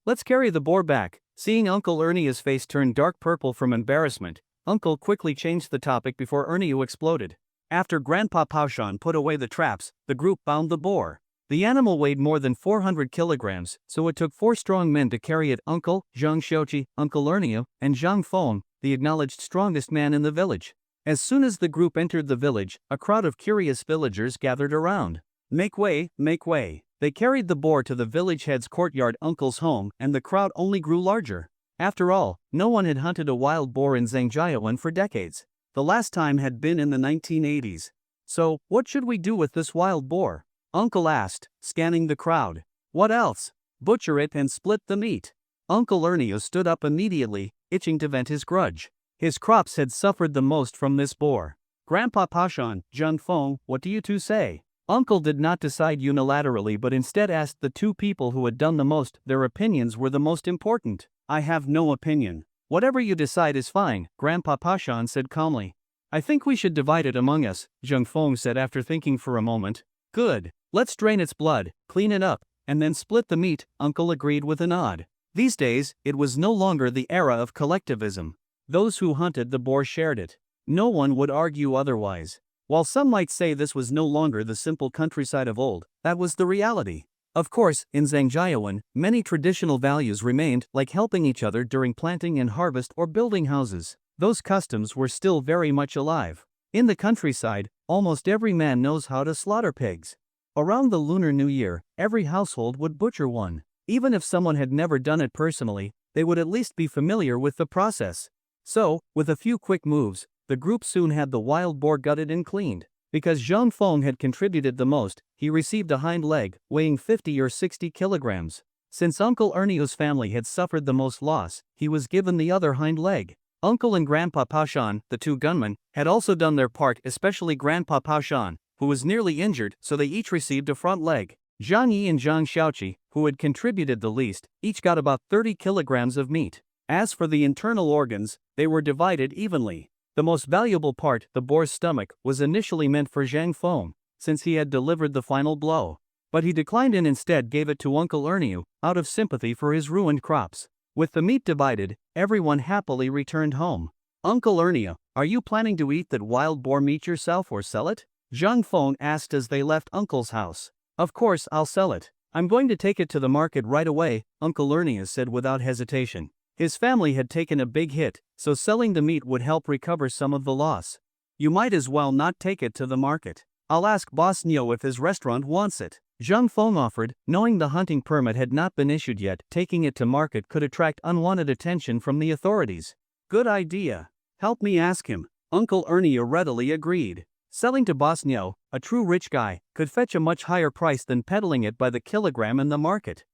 let's carry the boar back. Seeing Uncle Ernie's face turn dark purple from embarrassment, Uncle quickly changed the topic before Ernie exploded. After Grandpa Paoshan put away the traps, the group bound the boar. The animal weighed more than 400 kilograms, so it took 4 strong men to carry it. Uncle, Zhang Xiaoqi, Uncle Ernie, and Zhang Feng, the acknowledged strongest man in the village. As soon as the group entered the village, a crowd of curious villagers gathered around. Make way, make way. They carried the boar to the village head's courtyard, Uncle's home, and the crowd only grew larger. After all, no one had hunted a wild boar in Zhangjiawan for decades. The last time had been in the 1980s. So, what should we do with this wild boar? Uncle asked, scanning the crowd. What else? Butcher it and split the meat. Uncle Ernie stood up immediately, itching to vent his grudge. His crops had suffered the most from this boar. Grandpa Paoshan, Zhang Feng, what do you two say? Uncle did not decide unilaterally but instead asked the 2 people who had done the most. Their opinions were the most important. I have no opinion. Whatever you decide is fine, Grandpa Paoshan said calmly. I think we should divide it among us, Zhang Feng said after thinking for a moment. Good. Let's drain its blood, clean it up, and then split the meat, Uncle agreed with a nod. These days, it was no longer the era of collectivism. Those who hunted the boar shared it. No one would argue otherwise. While some might say this was no longer the simple countryside of old, that was the reality. Of course, in Zhangjiawan, many traditional values remained, like helping each other during planting and harvest or building houses. Those customs were still very much alive. In the countryside, almost every man knows how to slaughter pigs. Around the Lunar New Year, every household would butcher one. Even if someone had never done it personally, they would at least be familiar with the process. So, with a few quick moves, the group soon had the wild boar gutted and cleaned. Because Zhang Feng had contributed the most, he received a hind leg, weighing 50 or 60 kilograms. Since Uncle Ernie's family had suffered the most loss, he was given the other hind leg. Uncle and Grandpa Paoshan, the 2 gunmen, had also done their part, especially Grandpa Paoshan, who was nearly injured, so they each received a front leg. Zhang Yi and Zhang Xiaoqi, who had contributed the least, each got about 30 kilograms of meat. As for the internal organs, they were divided evenly. The most valuable part, the boar's stomach, was initially meant for Zhang Feng, since he had delivered the final blow. But he declined and instead gave it to Uncle Ernie, out of sympathy for his ruined crops. With the meat divided, everyone happily returned home. Uncle Ernie, are you planning to eat that wild boar meat yourself or sell it? Zhang Feng asked as they left Uncle's house. Of course I'll sell it. I'm going to take it to the market right away, Uncle Ernie said without hesitation. His family had taken a big hit, so selling the meat would help recover some of the loss. You might as well not take it to the market. I'll ask Boss Nyo if his restaurant wants it. Zhang Feng offered, knowing the hunting permit had not been issued yet. Taking it to market could attract unwanted attention from the authorities. Good idea. Help me ask him. Uncle Ernie readily agreed. Selling to Boss Nyo, a true rich guy, could fetch a much higher price than peddling it by the kilogram in the market.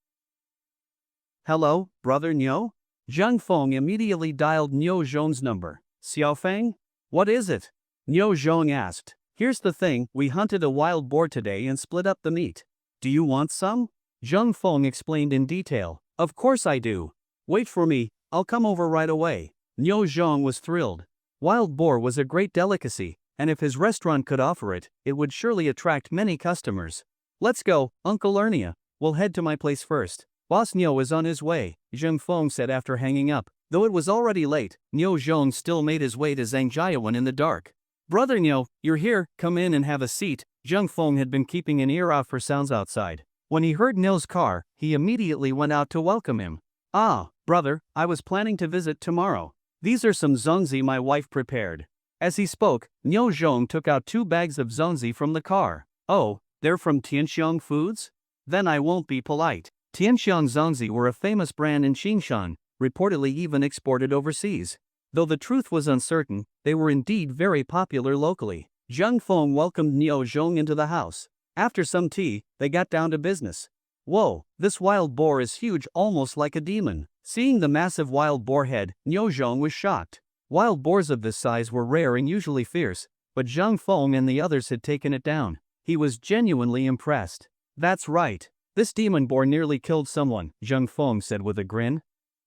Hello, Brother Nyo? Zhang Feng immediately dialed Nyo Zhong's number. Xiaofeng? What is it? Nyo Zhong asked. Here's the thing, we hunted a wild boar today and split up the meat. Do you want some? Zhang Feng explained in detail. Of course I do. Wait for me, I'll come over right away. Nyo Zhong was thrilled. Wild boar was a great delicacy, and if his restaurant could offer it, it would surely attract many customers. Let's go, Uncle Ernie. We'll head to my place first. Boss Nyo is on his way, Zhang Feng said after hanging up. Though it was already late, Nyo Zhong still made his way to Zhangjiawan in the dark. Brother Nyo, you're here, come in and have a seat. Zhang Feng had been keeping an ear out for sounds outside. When he heard Nyo's car, he immediately went out to welcome him. Ah, brother, I was planning to visit tomorrow. These are some zongzi my wife prepared. As he spoke, Nyo Zhong took out 2 bags of zongzi from the car. Oh, they're from Tianxiang Foods? Then I won't be polite. Tianxiang Zongzi were a famous brand in Xingshan, reportedly even exported overseas. Though the truth was uncertain, they were indeed very popular locally. Zhang Feng welcomed Niu Zhong into the house. After some tea, they got down to business. Whoa, this wild boar is huge, almost like a demon. Seeing the massive wild boar head, Niu Zhong was shocked. Wild boars of this size were rare and usually fierce, but Zhang Feng and the others had taken it down. He was genuinely impressed. That's right. This demon boar nearly killed someone, Zhang Feng said with a grin.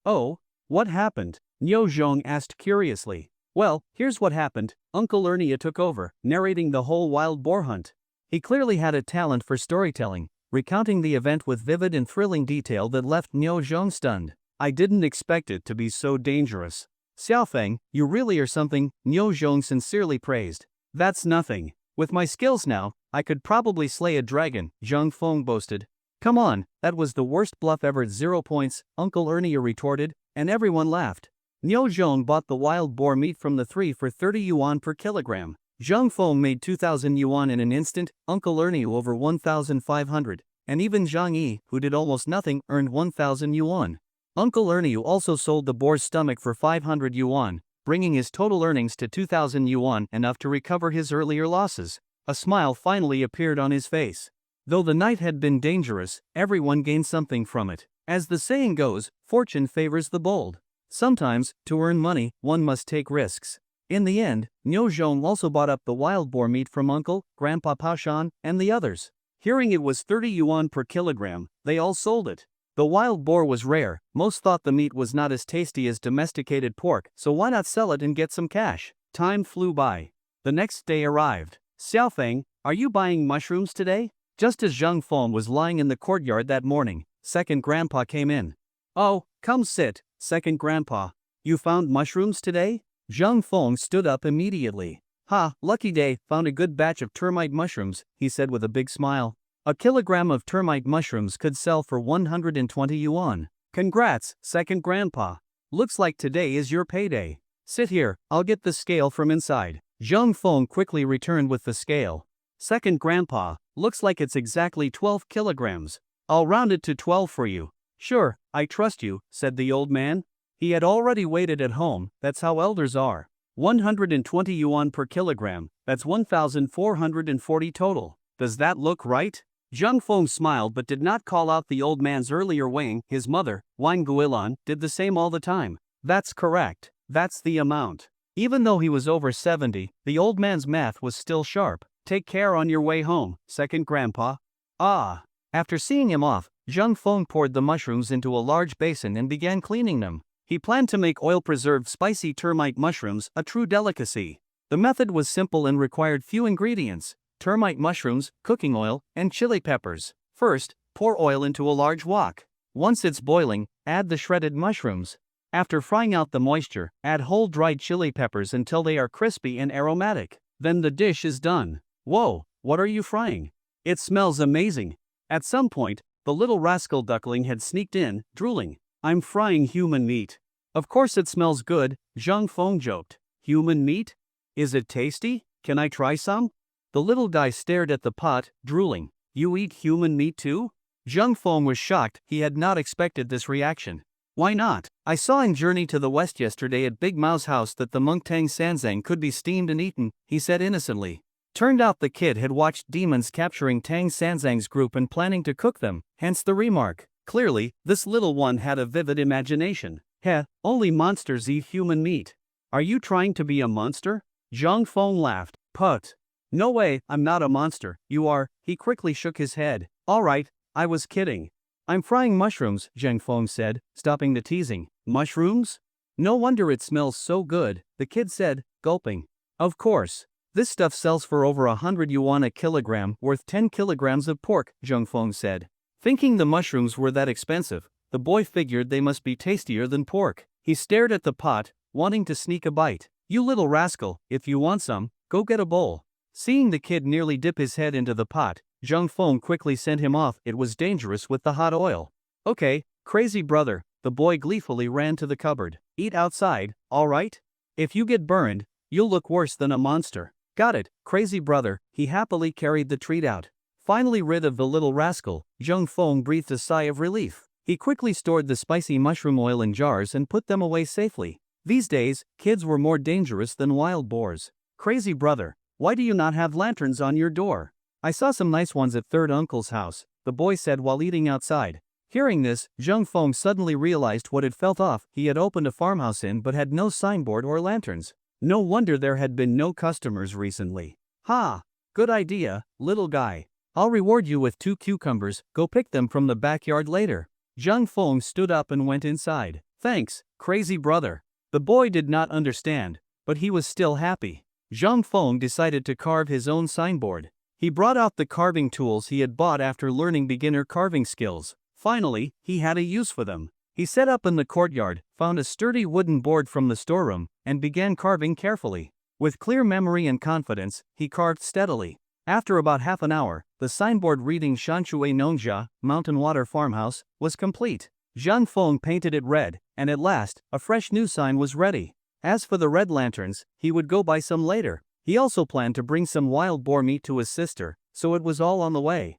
Oh? What happened? Niu Zhong asked curiously. Well, here's what happened. Uncle Ernie took over, narrating the whole wild boar hunt. He clearly had a talent for storytelling, recounting the event with vivid and thrilling detail that left Niu Zhong stunned. I didn't expect it to be so dangerous. Xiaofeng, you really are something, Niu Zhong sincerely praised. That's nothing. With my skills now, I could probably slay a dragon, Zhang Feng boasted. Come on, that was the worst bluff ever. 0 points, Uncle Ernie retorted, and everyone laughed. Niu Zhong bought the wild boar meat from the three for 30 yuan per kilogram. Zhang Feng made 2,000 yuan in an instant, Uncle Ernie over 1,500, and even Zhang Yi, who did almost nothing, earned 1,000 yuan. Uncle Ernie also sold the boar's stomach for 500 yuan, bringing his total earnings to 2,000 yuan, enough to recover his earlier losses. A smile finally appeared on his face. Though the night had been dangerous, everyone gained something from it. As the saying goes, fortune favors the bold. Sometimes, to earn money, one must take risks. In the end, Niu Zhong also bought up the wild boar meat from Uncle, Grandpa Paoshan, and the others. Hearing it was 30 yuan per kilogram, they all sold it. The wild boar was rare, most thought the meat was not as tasty as domesticated pork, so why not sell it and get some cash? Time flew by. The next day arrived. Xiaofeng, are you buying mushrooms today? Just as Zhang Feng was lying in the courtyard that morning, Second Grandpa came in. Oh, come sit, Second Grandpa. You found mushrooms today? Zhang Feng stood up immediately. Ha, lucky day, found a good batch of termite mushrooms, he said with a big smile. A kilogram of termite mushrooms could sell for 120 yuan. Congrats, Second Grandpa. Looks like today is your payday. Sit here, I'll get the scale from inside. Zhang Feng quickly returned with the scale. Second Grandpa, looks like it's exactly 12 kilograms. I'll round it to 12 for you. Sure, I trust you, said the old man. He had already waited at home, that's how elders are. 120 yuan per kilogram, that's 1,440 total. Does that look right? Zhang Feng smiled but did not call out the old man's earlier weighing. His mother, Wang Guilan, did the same all the time. That's correct. That's the amount. Even though he was over 70, the old man's math was still sharp. Take care on your way home, Second Grandpa. Ah. After seeing him off, Zhang Feng poured the mushrooms into a large basin and began cleaning them. He planned to make oil-preserved spicy termite mushrooms a true delicacy. The method was simple and required few ingredients: termite mushrooms, cooking oil, and chili peppers. First, pour oil into a large wok. Once it's boiling, add the shredded mushrooms. After frying out the moisture, add whole dried chili peppers until they are crispy and aromatic. Then the dish is done. Whoa, what are you frying? It smells amazing. At some point, the little rascal duckling had sneaked in, drooling. I'm frying human meat. Of course it smells good, Zhang Feng joked. Human meat? Is it tasty? Can I try some? The little guy stared at the pot, drooling. You eat human meat too? Zhang Feng was shocked. He had not expected this reaction. Why not? I saw in Journey to the West yesterday at Big Mao's house that the monk Tang Sanzang could be steamed and eaten, he said innocently. Turned out the kid had watched demons capturing Tang Sanzang's group and planning to cook them, hence the remark. Clearly, this little one had a vivid imagination. Heh, only monsters eat human meat. Are you trying to be a monster? Zhang Feng laughed. Put. No way, I'm not a monster, you are. He quickly shook his head. Alright, I was kidding. I'm frying mushrooms, Zhang Feng said, stopping the teasing. Mushrooms? No wonder it smells so good, the kid said, gulping. Of course. This stuff sells for over 100 yuan a kilogram, worth 10 kilograms of pork, Zhang Feng said. Thinking the mushrooms were that expensive, the boy figured they must be tastier than pork. He stared at the pot, wanting to sneak a bite. You little rascal, if you want some, go get a bowl. Seeing the kid nearly dip his head into the pot, Zhang Feng quickly sent him off. It was dangerous with the hot oil. Okay, crazy brother, the boy gleefully ran to the cupboard. Eat outside, alright? If you get burned, you'll look worse than a monster. Got it, crazy brother, he happily carried the treat out. Finally rid of the little rascal, Zheng Feng breathed a sigh of relief. He quickly stored the spicy mushroom oil in jars and put them away safely. These days, kids were more dangerous than wild boars. Crazy brother, why do you not have lanterns on your door? I saw some nice ones at third uncle's house, the boy said while eating outside. Hearing this, Zheng Feng suddenly realized what had felt off. He had opened a farmhouse inn but had no signboard or lanterns. No wonder there had been no customers recently. Ha! Good idea, little guy. I'll reward you with 2 cucumbers, go pick them from the backyard later. Zheng Feng stood up and went inside. Thanks, crazy brother. The boy did not understand, but he was still happy. Zheng Feng decided to carve his own signboard. He brought out the carving tools he had bought after learning beginner carving skills. Finally, he had a use for them. He set up in the courtyard, found a sturdy wooden board from the storeroom, and began carving carefully. With clear memory and confidence, he carved steadily. After about half an hour, the signboard reading Shanshui Nongjia, Mountain Water Farmhouse, was complete. Zheng Feng painted it red, and at last, a fresh new sign was ready. As for the red lanterns, he would go buy some later. He also planned to bring some wild boar meat to his sister, so it was all on the way.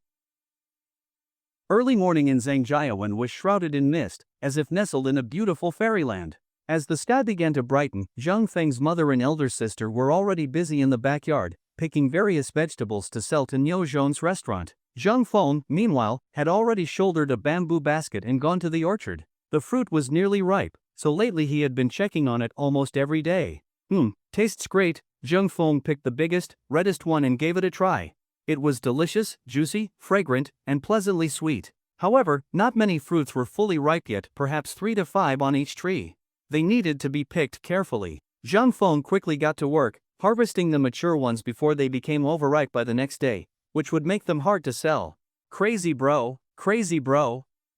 Early morning in Zhangjiawen was shrouded in mist, as if nestled in a beautiful fairyland. As the sky began to brighten, Zheng Feng's mother and elder sister were already busy in the backyard, picking various vegetables to sell to Niu Zhong's restaurant. Zheng Feng, meanwhile, had already shouldered a bamboo basket and gone to the orchard. The fruit was nearly ripe, so lately he had been checking on it almost every day. Tastes great. Zheng Feng picked the biggest, reddest one and gave it a try. It was delicious, juicy, fragrant, and pleasantly sweet. However, not many fruits were fully ripe yet, perhaps 3 to 5 on each tree. They needed to be picked carefully. Zheng Feng quickly got to work, harvesting the mature ones before they became overripe by the next day, which would make them hard to sell. Crazy bro,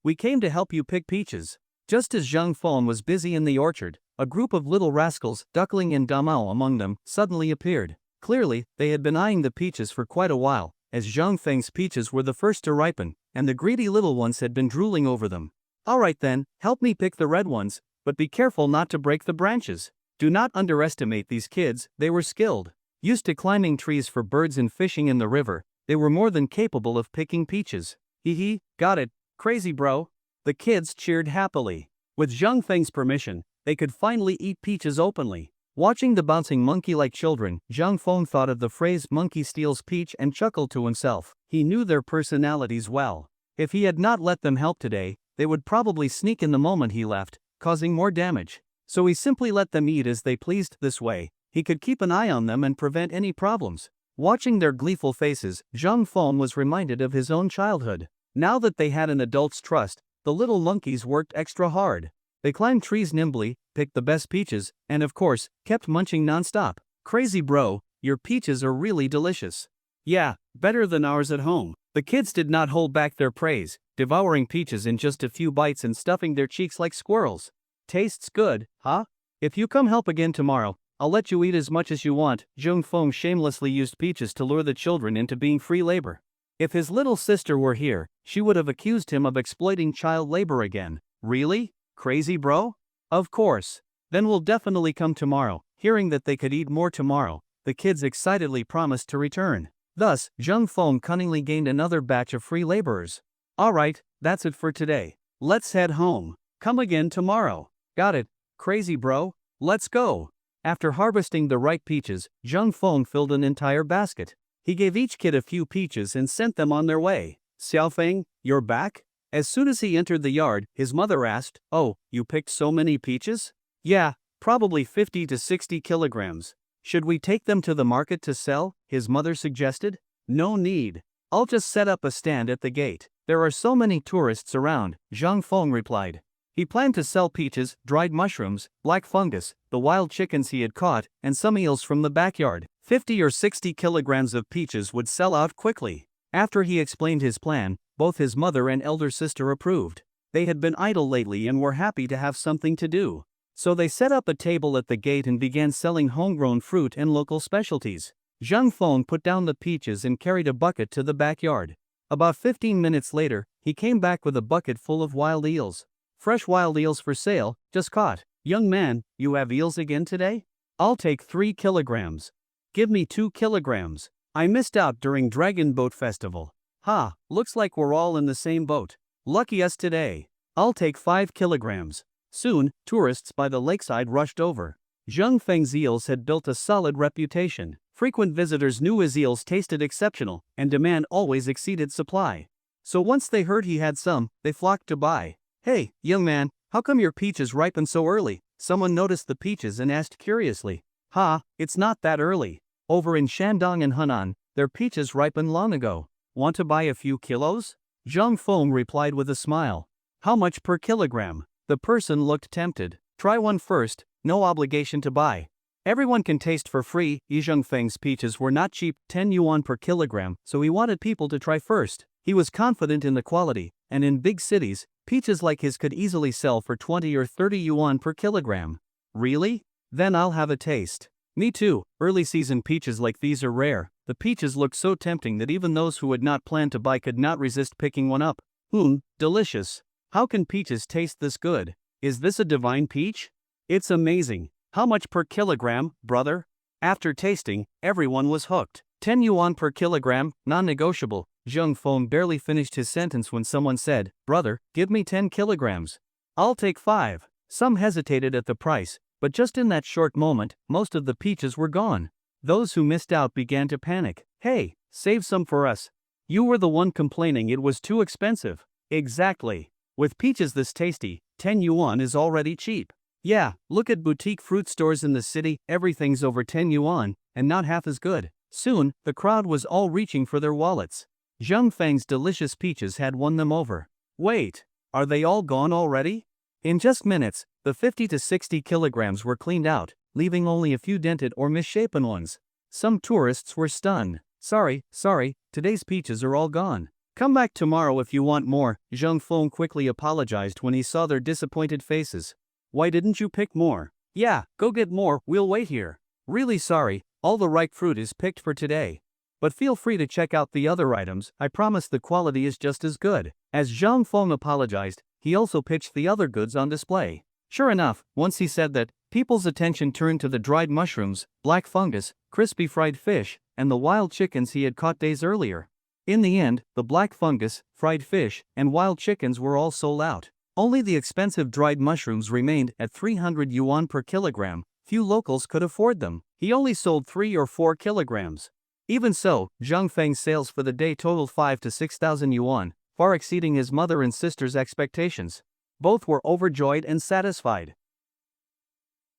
we came to help you pick peaches. Just as Zheng Feng was busy in the orchard, a group of little rascals, Duckling and Damao among them, suddenly appeared. Clearly, they had been eyeing the peaches for quite a while, as Zheng Feng's peaches were the first to ripen, and the greedy little ones had been drooling over them. Alright then, help me pick the red ones, but be careful not to break the branches. Do not underestimate these kids, they were skilled. Used to climbing trees for birds and fishing in the river, they were more than capable of picking peaches. Hee, got it, crazy bro. The kids cheered happily. With Zheng Feng's permission, they could finally eat peaches openly. Watching the bouncing monkey-like children, Zheng Feng thought of the phrase "monkey steals peach" and chuckled to himself. He knew their personalities well. If he had not let them help today, they would probably sneak in the moment he left, causing more damage. So he simply let them eat as they pleased. This way, he could keep an eye on them and prevent any problems. Watching their gleeful faces, Zheng Feng was reminded of his own childhood. Now that they had an adult's trust, the little monkeys worked extra hard. They climbed trees nimbly, picked the best peaches, and of course, kept munching non-stop. Crazy bro, your peaches are really delicious. Yeah, better than ours at home. The kids did not hold back their praise, devouring peaches in just a few bites and stuffing their cheeks like squirrels. Tastes good, huh? If you come help again tomorrow, I'll let you eat as much as you want. Zheng Feng shamelessly used peaches to lure the children into being free labor. If his little sister were here, she would have accused him of exploiting child labor again. Really? Crazy bro? Of course. Then we'll definitely come tomorrow. Hearing that they could eat more tomorrow, the kids excitedly promised to return. Thus, Zheng Feng cunningly gained another batch of free laborers. Alright, that's it for today. Let's head home. Come again tomorrow. Got it, crazy bro? Let's go. After harvesting the ripe peaches, Zheng Feng filled an entire basket. He gave each kid a few peaches and sent them on their way. Xiaofeng, you're back? As soon as he entered the yard, his mother asked, "Oh, you picked so many peaches?" "Yeah, probably 50 to 60 kilograms. Should we take them to the market to sell?" his mother suggested. "No need. I'll just set up a stand at the gate. There are so many tourists around," Zheng Feng replied. He planned to sell peaches, dried mushrooms, black fungus, the wild chickens he had caught, and some eels from the backyard. 50 or 60 kilograms of peaches would sell out quickly. After he explained his plan, both his mother and elder sister approved. They had been idle lately and were happy to have something to do. So they set up a table at the gate and began selling homegrown fruit and local specialties. Zheng Feng put down the peaches and carried a bucket to the backyard. About 15 minutes later, he came back with a bucket full of wild eels. "Fresh wild eels for sale, just caught." "Young man, you have eels again today?" "I'll take 3 kilograms. Give me 2 kilograms. I missed out during Dragon Boat Festival." Ha, looks like we're all in the same boat. Lucky us today. I'll take 5 kilograms. Soon, tourists by the lakeside rushed over. Zhang Feng's eels had built a solid reputation. Frequent visitors knew his eels tasted exceptional, and demand always exceeded supply. So once they heard he had some, they flocked to buy. Hey, young man, how come your peaches ripen so early? Someone noticed the peaches and asked curiously. Ha, it's not that early. Over in Shandong and Hunan, their peaches ripened long ago. Want to buy a few kilos? Zhang Feng replied with a smile. How much per kilogram? The person looked tempted. Try one first, no obligation to buy. Everyone can taste for free. Zhang Feng's peaches were not cheap, 10 yuan per kilogram, so he wanted people to try first. He was confident in the quality, and in big cities, peaches like his could easily sell for 20 or 30 yuan per kilogram. Really? Then I'll have a taste. Me too. Early season peaches like these are rare. The peaches looked so tempting that even those who had not planned to buy could not resist picking one up. Delicious. How can peaches taste this good? Is this a divine peach? It's amazing. How much per kilogram, brother? After tasting, everyone was hooked. 10 yuan per kilogram, non-negotiable. Zhang Feng barely finished his sentence when someone said, Brother, give me 10 kilograms. I'll take 5. Some hesitated at the price, but just in that short moment, most of the peaches were gone. Those who missed out began to panic. Hey, save some for us. You were the one complaining it was too expensive. Exactly. With peaches this tasty, 10 yuan is already cheap. Yeah, look at boutique fruit stores in the city, everything's over 10 yuan, and not half as good. Soon, the crowd was all reaching for their wallets. Zhang Feng's delicious peaches had won them over. Wait, are they all gone already? In just minutes, the 50 to 60 kilograms were cleaned out, leaving only a few dented or misshapen ones. Some tourists were stunned. Sorry, today's peaches are all gone. Come back tomorrow if you want more. Zhang Feng quickly apologized when he saw their disappointed faces. Why didn't you pick more? Yeah, go get more, we'll wait here. Really sorry, all the ripe fruit is picked for today. But feel free to check out the other items, I promise the quality is just as good. As Zhang Feng apologized, he also pitched the other goods on display. Sure enough, once he said that, people's attention turned to the dried mushrooms, black fungus, crispy fried fish, and the wild chickens he had caught days earlier. In the end, the black fungus, fried fish, and wild chickens were all sold out. Only the expensive dried mushrooms remained at 300 yuan per kilogram. Few locals could afford them. He only sold 3 or 4 kilograms. Even so, Zhang Feng's sales for the day totaled 5 to 6,000 yuan, far exceeding his mother and sister's expectations. Both were overjoyed and satisfied.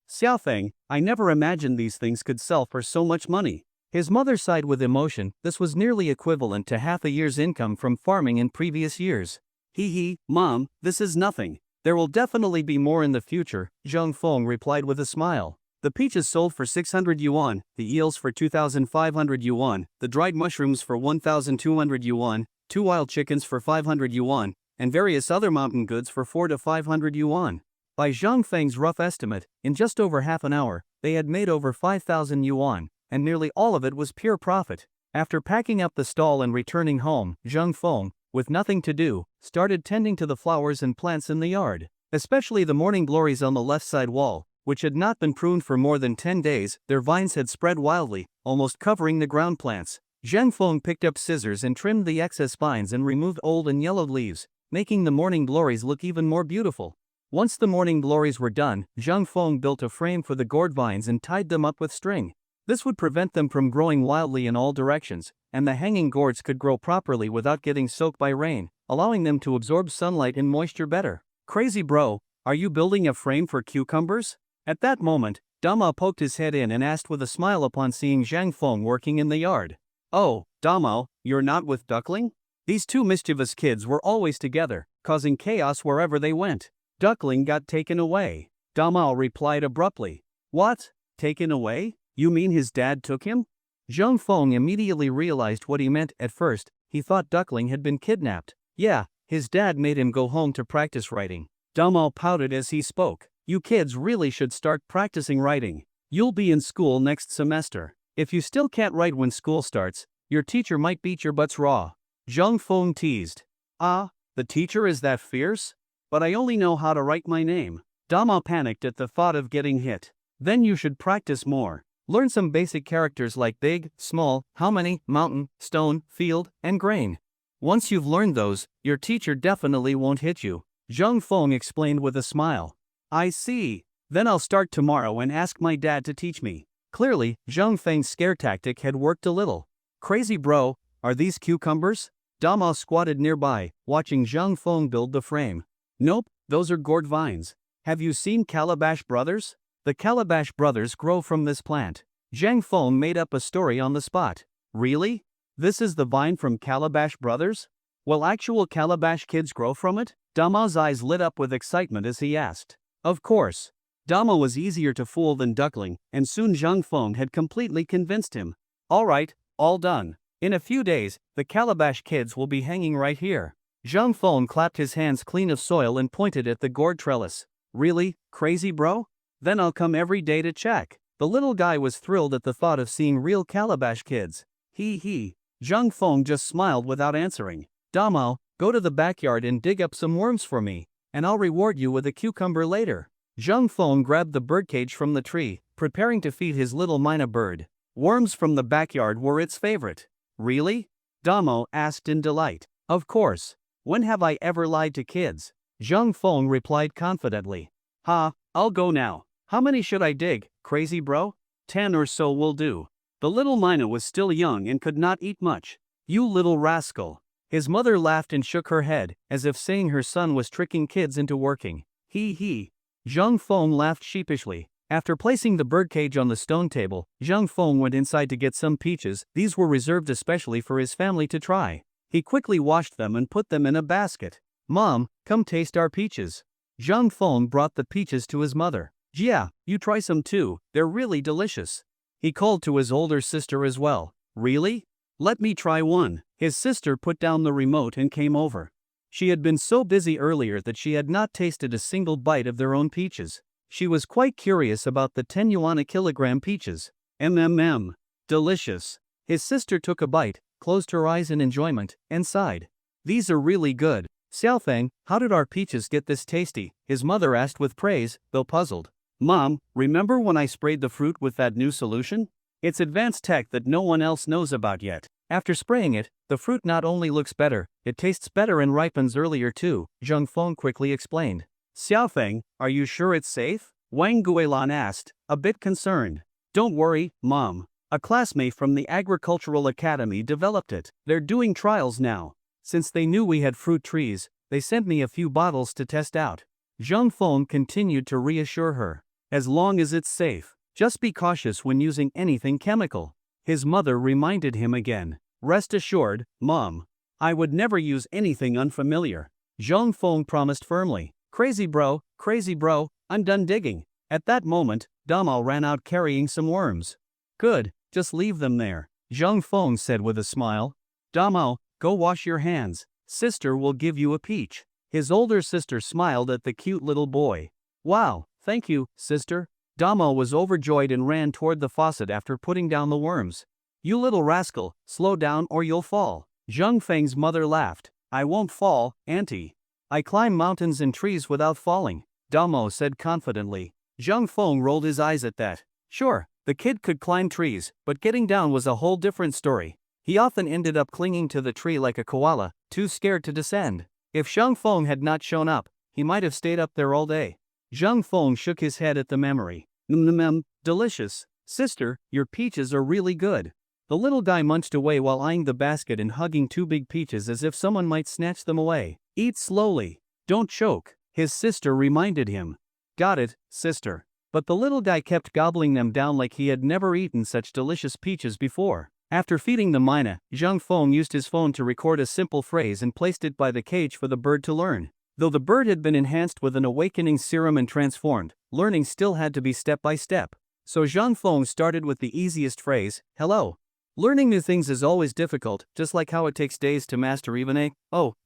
Xiaofeng, I never imagined these things could sell for so much money. His mother sighed with emotion. This was nearly equivalent to half a year's income from farming in previous years. Hee, Mom, this is nothing. There will definitely be more in the future, Zhang Feng replied with a smile. The peaches sold for 600 yuan, the eels for 2,500 yuan, the dried mushrooms for 1,200 yuan, 2 wild chickens for 500 yuan, and various other mountain goods for 400 to 500 yuan. By Zhang Feng's rough estimate, in just over half an hour, they had made over 5,000 yuan, and nearly all of it was pure profit. After packing up the stall and returning home, Zhang Feng, with nothing to do, started tending to the flowers and plants in the yard. Especially the morning glories on the left side wall, which had not been pruned for more than 10 days, their vines had spread wildly, almost covering the ground plants. Zhang Feng picked up scissors and trimmed the excess vines and removed old and yellowed leaves, making the morning glories look even more beautiful. Once the morning glories were done, Zhang Feng built a frame for the gourd vines and tied them up with string. This would prevent them from growing wildly in all directions, and the hanging gourds could grow properly without getting soaked by rain, allowing them to absorb sunlight and moisture better. Crazy bro, are you building a frame for cucumbers? At that moment, Dama poked his head in and asked with a smile upon seeing Zhang Feng working in the yard. Oh, Dama, you're not with Duckling? These two mischievous kids were always together, causing chaos wherever they went. Duckling got taken away. Dama replied abruptly. What? Taken away? You mean his dad took him? Zhang Feng immediately realized what he meant. At first, he thought Duckling had been kidnapped. Yeah, his dad made him go home to practice writing. Dama pouted as he spoke. You kids really should start practicing writing. You'll be in school next semester. If you still can't write when school starts, your teacher might beat your butts raw. Zhang Feng teased. Ah, the teacher is that fierce? But I only know how to write my name. Dama panicked at the thought of getting hit. Then you should practice more. Learn some basic characters like big, small, how many, mountain, stone, field, and grain. Once you've learned those, your teacher definitely won't hit you, Zhang Feng explained with a smile. I see. Then I'll start tomorrow and ask my dad to teach me. Clearly, Zhang Feng's scare tactic had worked a little. Crazy bro, are these cucumbers? Dama squatted nearby, watching Zhang Feng build the frame. Nope, those are gourd vines. Have you seen Calabash Brothers? The Calabash Brothers grow from this plant. Zhang Feng made up a story on the spot. Really? This is the vine from Calabash Brothers? Will actual Calabash kids grow from it? Dama's eyes lit up with excitement as he asked. Of course. Dama was easier to fool than Duckling, and soon Zhang Feng had completely convinced him. Alright, all done. In a few days, the Calabash kids will be hanging right here. Zhang Feng clapped his hands clean of soil and pointed at the gourd trellis. Really, crazy bro? Then I'll come every day to check. The little guy was thrilled at the thought of seeing real Calabash kids. Hee. Zhang Feng just smiled without answering. Dama, go to the backyard and dig up some worms for me, and I'll reward you with a cucumber later. Zhang Feng grabbed the birdcage from the tree, preparing to feed his little Mina bird. Worms from the backyard were its favorite. Really? Damo asked in delight. Of course. When have I ever lied to kids? Zhang Feng replied confidently. I'll go now. How many should I dig, crazy bro? 10 or so will do. The little Mina was still young and could not eat much. You little rascal. His mother laughed and shook her head, as if saying her son was tricking kids into working. Hee. Zhang Feng laughed sheepishly. After placing the birdcage on the stone table, Zhang Feng went inside to get some peaches. These were reserved especially for his family to try. He quickly washed them and put them in a basket. Mom, come taste our peaches. Zhang Feng brought the peaches to his mother. Yeah, you try some too, they're really delicious. He called to his older sister as well. Really? Let me try one. His sister put down the remote and came over. She had been so busy earlier that she had not tasted a single bite of their own peaches. She was quite curious about the 10 yuan a kilogram peaches. Delicious. His sister took a bite, closed her eyes in enjoyment, and sighed. These are really good. Xiaofeng, how did our peaches get this tasty? His mother asked with praise, though puzzled. Mom, remember when I sprayed the fruit with that new solution? It's advanced tech that no one else knows about yet. After spraying it, the fruit not only looks better, it tastes better and ripens earlier too, Zhang Feng quickly explained. Xiaofeng, are you sure it's safe? Wang Guilan asked, a bit concerned. Don't worry, Mom. A classmate from the Agricultural Academy developed it. They're doing trials now. Since they knew we had fruit trees, they sent me a few bottles to test out. Zhang Feng continued to reassure her. As long as it's safe, just be cautious when using anything chemical. His mother reminded him again. Rest assured, Mom. I would never use anything unfamiliar. Zhang Feng promised firmly. Crazy bro, I'm done digging. At that moment, Dama ran out carrying some worms. Good, just leave them there, Zhang Feng said with a smile. Dama, go wash your hands. Sister will give you a peach. His older sister smiled at the cute little boy. Wow, thank you, sister. Dama was overjoyed and ran toward the faucet after putting down the worms. You little rascal, slow down or you'll fall. Zhang Feng's mother laughed. I won't fall, auntie. I climb mountains and trees without falling, Damo said confidently. Zhang Feng rolled his eyes at that. Sure, the kid could climb trees, but getting down was a whole different story. He often ended up clinging to the tree like a koala, too scared to descend. If Zhang Feng had not shown up, he might have stayed up there all day. Zhang Feng shook his head at the memory. Delicious. Sister, your peaches are really good. The little guy munched away while eyeing the basket and hugging 2 big peaches as if someone might snatch them away. Eat slowly. Don't choke, his sister reminded him. Got it, sister. But the little guy kept gobbling them down like he had never eaten such delicious peaches before. After feeding the Mina, Zhang Feng used his phone to record a simple phrase and placed it by the cage for the bird to learn. Though the bird had been enhanced with an awakening serum and transformed, learning still had to be step by step. So Zhang Feng started with the easiest phrase, hello. Learning new things is always difficult, just like how it takes days to master even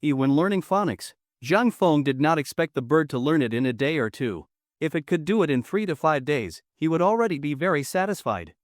when learning phonics. Zhang Feng did not expect the bird to learn it in a day or two. If it could do it in 3 to 5 days, he would already be very satisfied.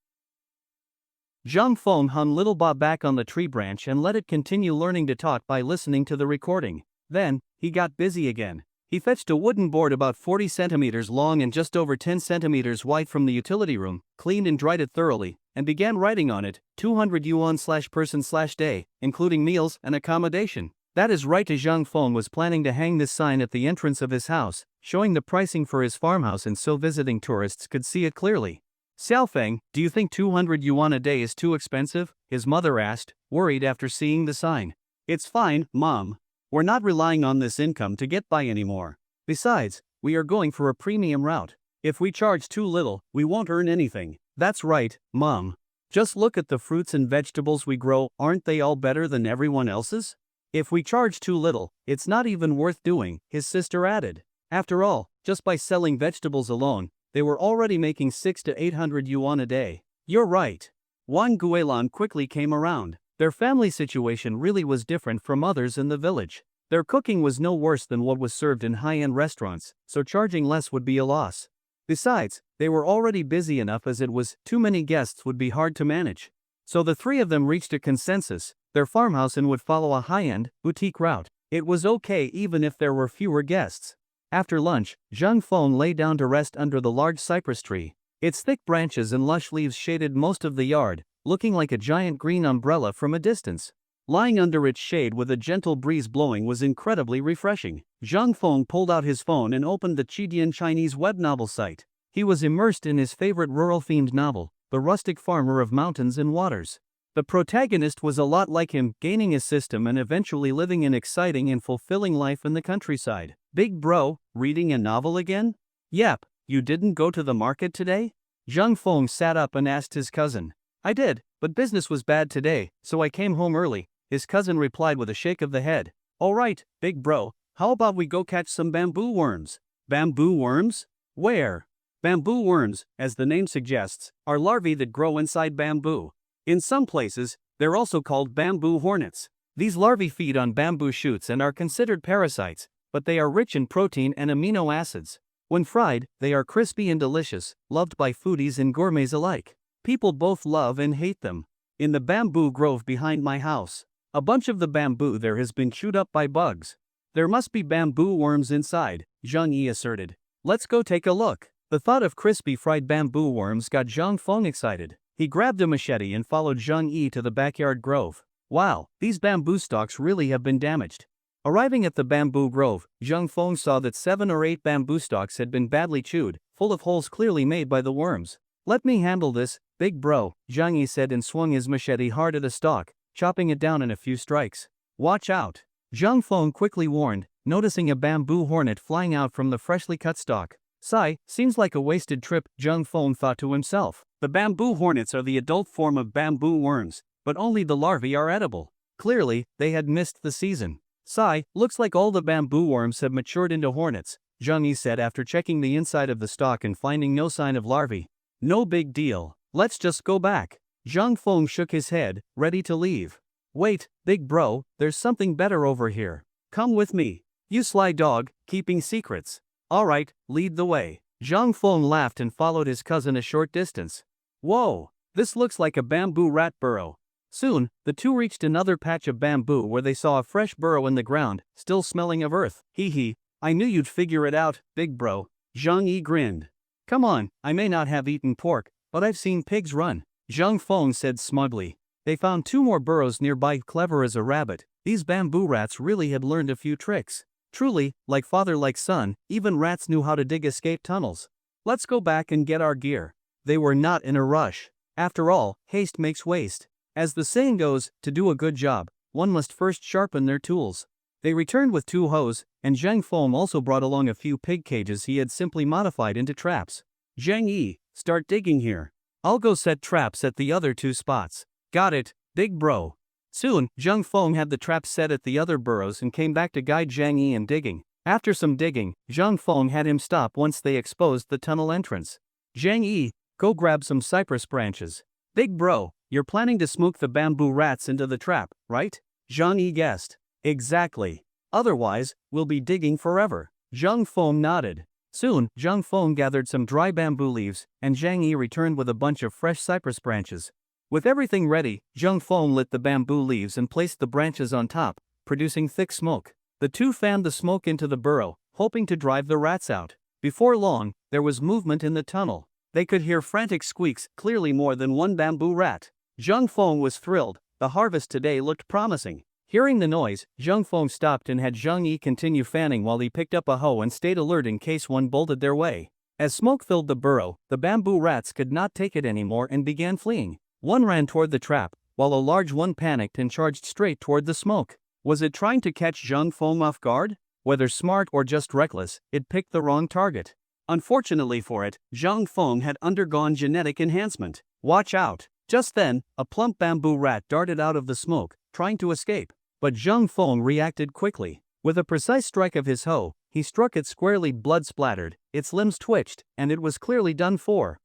Zhang Feng hung Little Ba back on the tree branch and let it continue learning to talk by listening to the recording. Then, he got busy again. He fetched a wooden board about 40 centimeters long and just over 10 centimeters wide from the utility room, cleaned and dried it thoroughly, and began writing on it, 200 yuan/person/day, including meals and accommodation. That is right. Zhang Feng was planning to hang this sign at the entrance of his house, showing the pricing for his farmhouse and so visiting tourists could see it clearly. Xiaofeng, do you think 200 yuan a day is too expensive? His mother asked, worried after seeing the sign. It's fine, Mom. We're not relying on this income to get by anymore. Besides, we are going for a premium route. If we charge too little, we won't earn anything. That's right, Mom. Just look at the fruits and vegetables we grow, aren't they all better than everyone else's? If we charge too little, it's not even worth doing, his sister added. After all, just by selling vegetables alone, they were already making 600 to 800 yuan a day. You're right. Wang Guilan quickly came around. Their family situation really was different from others in the village. Their cooking was no worse than what was served in high-end restaurants, so charging less would be a loss. Besides, they were already busy enough as it was, too many guests would be hard to manage. So the three of them reached a consensus. Their farmhouse would follow a high-end, boutique route. It was okay even if there were fewer guests. After lunch, Zhang Feng lay down to rest under the large cypress tree. Its thick branches and lush leaves shaded most of the yard, looking like a giant green umbrella from a distance. Lying under its shade with a gentle breeze blowing was incredibly refreshing. Zhang Feng pulled out his phone and opened the Chidian Chinese web novel site. He was immersed in his favorite rural-themed novel, The Rustic Farmer of Mountains and Waters. The protagonist was a lot like him, gaining a system and eventually living an exciting and fulfilling life in the countryside. Big bro, reading a novel again? Yep, you didn't go to the market today? Zhang Feng sat up and asked his cousin. I did, but business was bad today, so I came home early, his cousin replied with a shake of the head. Alright, big bro, how about we go catch some bamboo worms? Bamboo worms? Where? Bamboo worms, as the name suggests, are larvae that grow inside bamboo. In some places, they're also called bamboo hornets. These larvae feed on bamboo shoots and are considered parasites, but they are rich in protein and amino acids. When fried, they are crispy and delicious, loved by foodies and gourmets alike. People both love and hate them. In the bamboo grove behind my house, a bunch of the bamboo there has been chewed up by bugs. There must be bamboo worms inside, Zhang Yi asserted. Let's go take a look. The thought of crispy fried bamboo worms got Zhang Feng excited. He grabbed a machete and followed Zhang Yi to the backyard grove. Wow, these bamboo stalks really have been damaged. Arriving at the bamboo grove, Zhang Feng saw that 7 or 8 bamboo stalks had been badly chewed, full of holes clearly made by the worms. Let me handle this, big bro, Zhang Yi said and swung his machete hard at a stalk, chopping it down in a few strikes. Watch out, Zhang Feng quickly warned, noticing a bamboo hornet flying out from the freshly cut stalk. Sigh, seems like a wasted trip, Zhang Feng thought to himself. The bamboo hornets are the adult form of bamboo worms, but only the larvae are edible. Clearly, they had missed the season. Sigh, looks like all the bamboo worms have matured into hornets, Zhang Yi said after checking the inside of the stalk and finding no sign of larvae. No big deal, let's just go back. Zhang Feng shook his head, ready to leave. Wait, big bro, there's something better over here. Come with me. You sly dog, keeping secrets. Alright, lead the way. Zhang Feng laughed and followed his cousin a short distance. Whoa, this looks like a bamboo rat burrow. Soon, the two reached another patch of bamboo where they saw a fresh burrow in the ground, still smelling of earth. Hee hee, I knew you'd figure it out, big bro. Zhang Yi grinned. Come on, I may not have eaten pork, but I've seen pigs run, Zhang Feng said smugly. They found 2 more burrows nearby. Clever as a rabbit, these bamboo rats really had learned a few tricks. Truly, like father like son, even rats knew how to dig escape tunnels. Let's go back and get our gear. They were not in a rush. After all, haste makes waste. As the saying goes, to do a good job, one must first sharpen their tools. They returned with 2 hoes, and Zhang Feng also brought along a few pig cages he had simply modified into traps. Zhang Yi, start digging here. I'll go set traps at the other 2 spots. Got it, big bro. Soon, Zhang Feng had the traps set at the other burrows and came back to guide Zhang Yi in digging. After some digging, Zhang Feng had him stop once they exposed the tunnel entrance. Zhang Yi, go grab some cypress branches. Big bro, you're planning to smoke the bamboo rats into the trap, right? Zhang Yi guessed. Exactly. Otherwise, we'll be digging forever. Zhang Feng nodded. Soon, Zhang Feng gathered some dry bamboo leaves, and Zhang Yi returned with a bunch of fresh cypress branches. With everything ready, Zhang Feng lit the bamboo leaves and placed the branches on top, producing thick smoke. The two fanned the smoke into the burrow, hoping to drive the rats out. Before long, there was movement in the tunnel. They could hear frantic squeaks, clearly more than one bamboo rat. Zhang Feng was thrilled. The harvest today looked promising. Hearing the noise, Zhang Feng stopped and had Zhang Yi continue fanning while he picked up a hoe and stayed alert in case one bolted their way. As smoke filled the burrow, the bamboo rats could not take it anymore and began fleeing. One ran toward the trap, while a large one panicked and charged straight toward the smoke. Was it trying to catch Zhang Feng off guard? Whether smart or just reckless, it picked the wrong target. Unfortunately for it, Zhang Feng had undergone genetic enhancement. Watch out! Just then, a plump bamboo rat darted out of the smoke, trying to escape. But Zhang Feng reacted quickly. With a precise strike of his hoe, he struck it squarely, blood splattered, its limbs twitched, and it was clearly done for.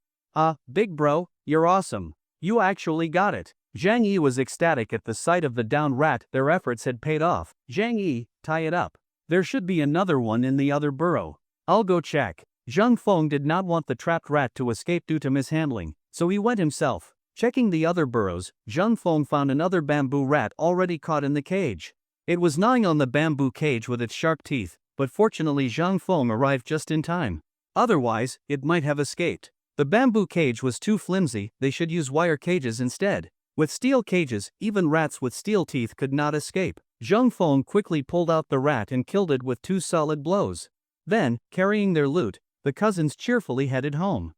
Big bro, you're awesome. You actually got it. Zhang Yi was ecstatic at the sight of the downed rat. Their efforts had paid off. Zhang Yi, tie it up. There should be another one in the other burrow. I'll go check. Zhang Feng did not want the trapped rat to escape due to mishandling, so he went himself. Checking the other burrows, Zhang Feng found another bamboo rat already caught in the cage. It was gnawing on the bamboo cage with its sharp teeth, but fortunately Zhang Feng arrived just in time. Otherwise, it might have escaped. The bamboo cage was too flimsy, they should use wire cages instead. With steel cages, even rats with steel teeth could not escape. Zhang Feng quickly pulled out the rat and killed it with 2 solid blows. Then, carrying their loot, the cousins cheerfully headed home.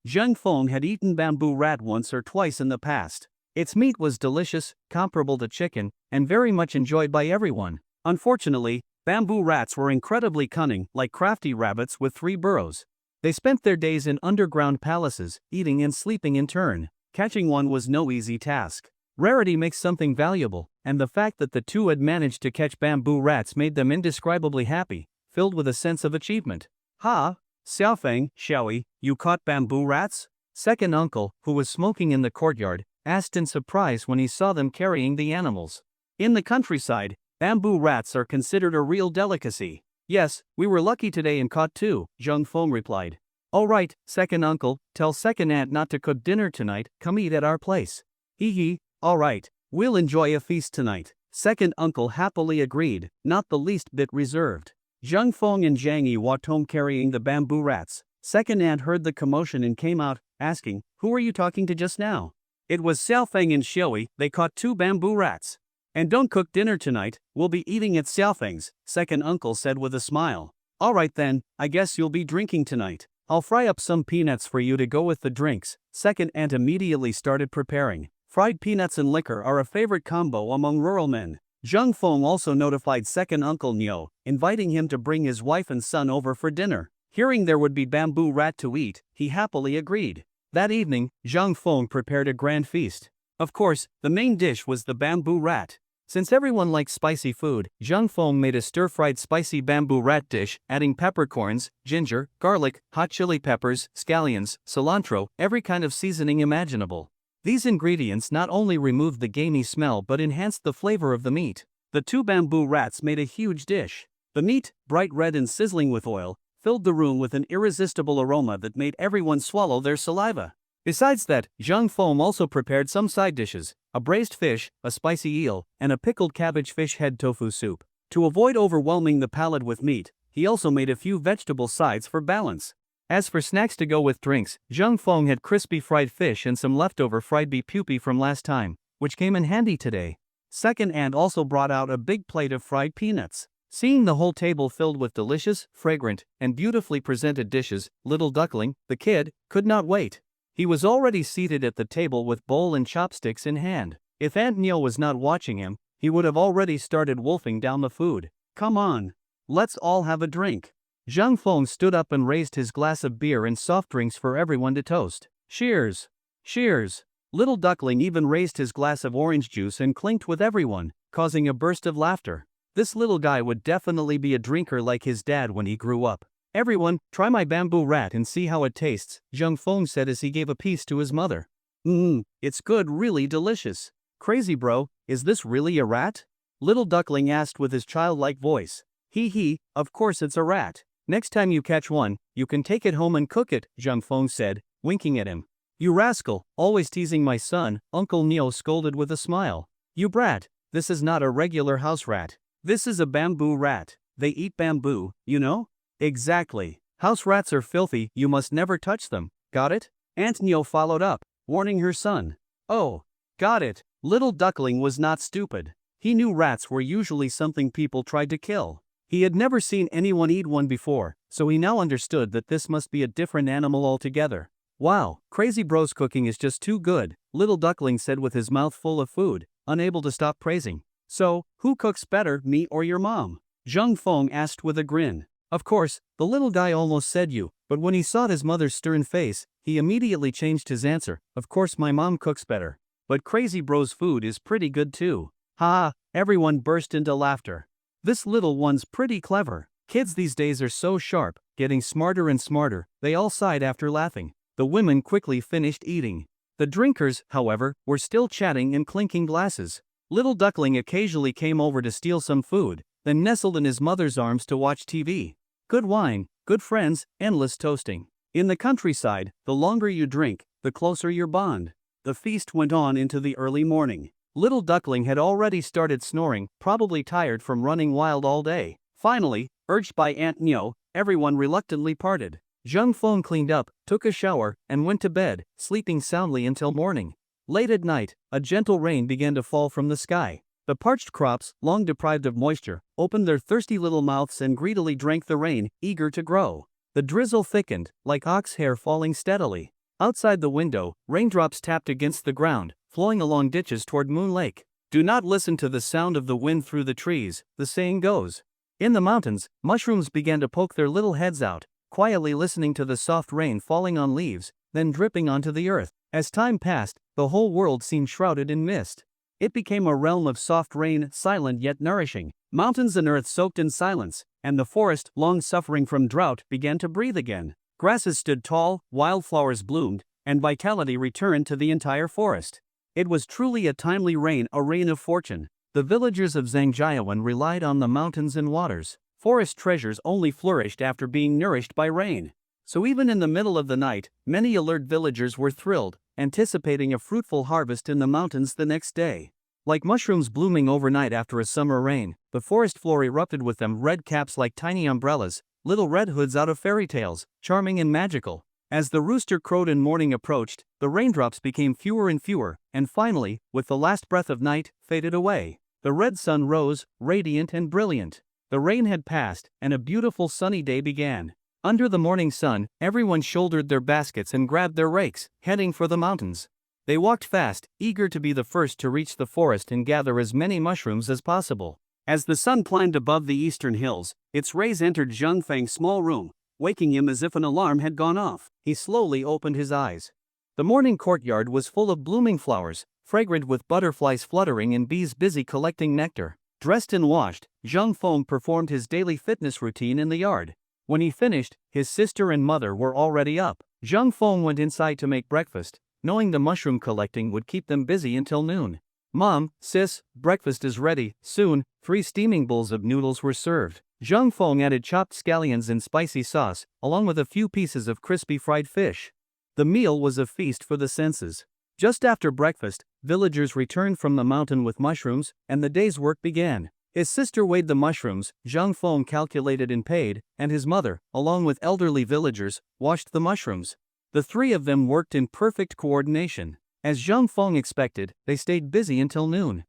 Zhang Feng had eaten bamboo rat once or twice in the past. Its meat was delicious, comparable to chicken, and very much enjoyed by everyone. Unfortunately, bamboo rats were incredibly cunning, like crafty rabbits with 3 burrows. They spent their days in underground palaces, eating and sleeping in turn. Catching one was no easy task. Rarity makes something valuable, and the fact that the two had managed to catch bamboo rats made them indescribably happy, filled with a sense of achievement. Ha! Xiaofeng, Xiaoyi, you caught bamboo rats? Second uncle, who was smoking in the courtyard, asked in surprise when he saw them carrying the animals. In the countryside, bamboo rats are considered a real delicacy. Yes, we were lucky today and caught 2, Zhang Feng replied. All right, second uncle, tell second aunt not to cook dinner tonight, come eat at our place. Hee, all right, we'll enjoy a feast tonight. Second uncle happily agreed, not the least bit reserved. Zhang Feng and Zhang Yi walked home carrying the bamboo rats. Second aunt heard the commotion and came out, asking, who are you talking to just now? It was Xiaofeng and Xiaoyi, they caught 2 bamboo rats. And don't cook dinner tonight, we'll be eating at Xiaofeng's, second uncle said with a smile. All right then, I guess you'll be drinking tonight. I'll fry up some peanuts for you to go with the drinks. Second aunt immediately started preparing. Fried peanuts and liquor are a favorite combo among rural men. Zhang Feng also notified second uncle Niu, inviting him to bring his wife and son over for dinner. Hearing there would be bamboo rat to eat, he happily agreed. That evening, Zhang Feng prepared a grand feast. Of course, the main dish was the bamboo rat. Since everyone likes spicy food, Zhang Feng made a stir-fried spicy bamboo rat dish, adding peppercorns, ginger, garlic, hot chili peppers, scallions, cilantro, every kind of seasoning imaginable. These ingredients not only removed the gamey smell but enhanced the flavor of the meat. The 2 bamboo rats made a huge dish. The meat, bright red and sizzling with oil, filled the room with an irresistible aroma that made everyone swallow their saliva. Besides that, Zhang Feng also prepared some side dishes, a braised fish, a spicy eel, and a pickled cabbage fish head tofu soup. To avoid overwhelming the palate with meat, he also made a few vegetable sides for balance. As for snacks to go with drinks, Zhang Feng had crispy fried fish and some leftover fried beef pupi from last time, which came in handy today. Second aunt also brought out a big plate of fried peanuts. Seeing the whole table filled with delicious, fragrant, and beautifully presented dishes, little duckling, the kid, could not wait. He was already seated at the table with bowl and chopsticks in hand. If Aunt Niu was not watching him, he would have already started wolfing down the food. Come on, let's all have a drink. Zhang Feng stood up and raised his glass of beer and soft drinks for everyone to toast. Cheers! Cheers! Little duckling even raised his glass of orange juice and clinked with everyone, causing a burst of laughter. This little guy would definitely be a drinker like his dad when he grew up. Everyone, try my bamboo rat and see how it tastes, Zhang Feng said as he gave a piece to his mother. It's good, really delicious. Crazy bro, is this really a rat? Little duckling asked with his childlike voice. Hee, of course it's a rat. Next time you catch one, you can take it home and cook it, Zhang Feng said, winking at him. You rascal, always teasing my son, Uncle Niu scolded with a smile. You brat, this is not a regular house rat. This is a bamboo rat. They eat bamboo, you know? Exactly. House rats are filthy, you must never touch them, got it? Aunt Neo followed up, warning her son. Oh, got it. Little duckling was not stupid. He knew rats were usually something people tried to kill. He had never seen anyone eat one before, so he now understood that this must be a different animal altogether. Wow, Crazy Bro's cooking is just too good, Little Duckling said with his mouth full of food, unable to stop praising. So, who cooks better, me or your mom? Zhang Feng asked with a grin. Of course, the little guy almost said you, but when he saw his mother's stern face, he immediately changed his answer. Of course my mom cooks better. But Crazy Bro's food is pretty good too. Ha, everyone burst into laughter. This little one's pretty clever. Kids these days are so sharp, getting smarter and smarter, they all sighed after laughing. The women quickly finished eating. The drinkers, however, were still chatting and clinking glasses. Little Duckling occasionally came over to steal some food, then nestled in his mother's arms to watch TV. Good wine, good friends, endless toasting. In the countryside, the longer you drink, the closer your bond. The feast went on into the early morning. Little Duckling had already started snoring, probably tired from running wild all day. Finally, urged by Aunt Neo, everyone reluctantly parted. Zhang Feng cleaned up, took a shower, and went to bed, sleeping soundly until morning. Late at night, a gentle rain began to fall from the sky. The parched crops, long deprived of moisture, opened their thirsty little mouths and greedily drank the rain, eager to grow. The drizzle thickened, like ox hair falling steadily. Outside the window, raindrops tapped against the ground, flowing along ditches toward Moon Lake. Do not listen to the sound of the wind through the trees, the saying goes. In the mountains, mushrooms began to poke their little heads out, quietly listening to the soft rain falling on leaves, then dripping onto the earth. As time passed, the whole world seemed shrouded in mist. It became a realm of soft rain, silent yet nourishing. Mountains and earth soaked in silence, and the forest, long suffering from drought, began to breathe again. Grasses stood tall, wildflowers bloomed, and vitality returned to the entire forest. It was truly a timely rain, a rain of fortune. The villagers of Zhangjiawan relied on the mountains and waters. Forest treasures only flourished after being nourished by rain. So even in the middle of the night, many alert villagers were thrilled, anticipating a fruitful harvest in the mountains the next day. Like mushrooms blooming overnight after a summer rain, the forest floor erupted with them, red caps like tiny umbrellas, little red hoods out of fairy tales, charming and magical. As the rooster crowed and morning approached, the raindrops became fewer and fewer, and finally, with the last breath of night, faded away. The red sun rose, radiant and brilliant. The rain had passed, and a beautiful sunny day began. Under the morning sun, everyone shouldered their baskets and grabbed their rakes, heading for the mountains. They walked fast, eager to be the first to reach the forest and gather as many mushrooms as possible. As the sun climbed above the eastern hills, its rays entered Zhang Feng's small room, waking him as if an alarm had gone off. He slowly opened his eyes. The morning courtyard was full of blooming flowers, fragrant with butterflies fluttering and bees busy collecting nectar. Dressed and washed, Zhang Feng performed his daily fitness routine in the yard. When he finished, his sister and mother were already up. Zhang Feng went inside to make breakfast, knowing the mushroom collecting would keep them busy until noon. Mom, sis, breakfast is ready. Soon, 3 steaming bowls of noodles were served. Zhang Feng added chopped scallions and spicy sauce, along with a few pieces of crispy fried fish. The meal was a feast for the senses. Just after breakfast, villagers returned from the mountain with mushrooms, and the day's work began. His sister weighed the mushrooms, Zhang Feng calculated and paid, and his mother, along with elderly villagers, washed the mushrooms. The 3 of them worked in perfect coordination. As Zhang Feng expected, they stayed busy until noon.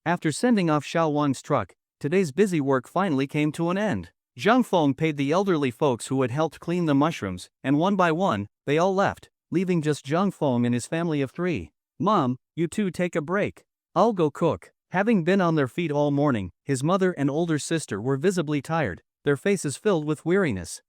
After sending off Xiao Wang's truck, today's busy work finally came to an end. Zhang Feng paid the elderly folks who had helped clean the mushrooms, and one by one, they all left, leaving just Zhang Feng and his family of 3. Mom, you two take a break. I'll go cook. Having been on their feet all morning, his mother and older sister were visibly tired, their faces filled with weariness.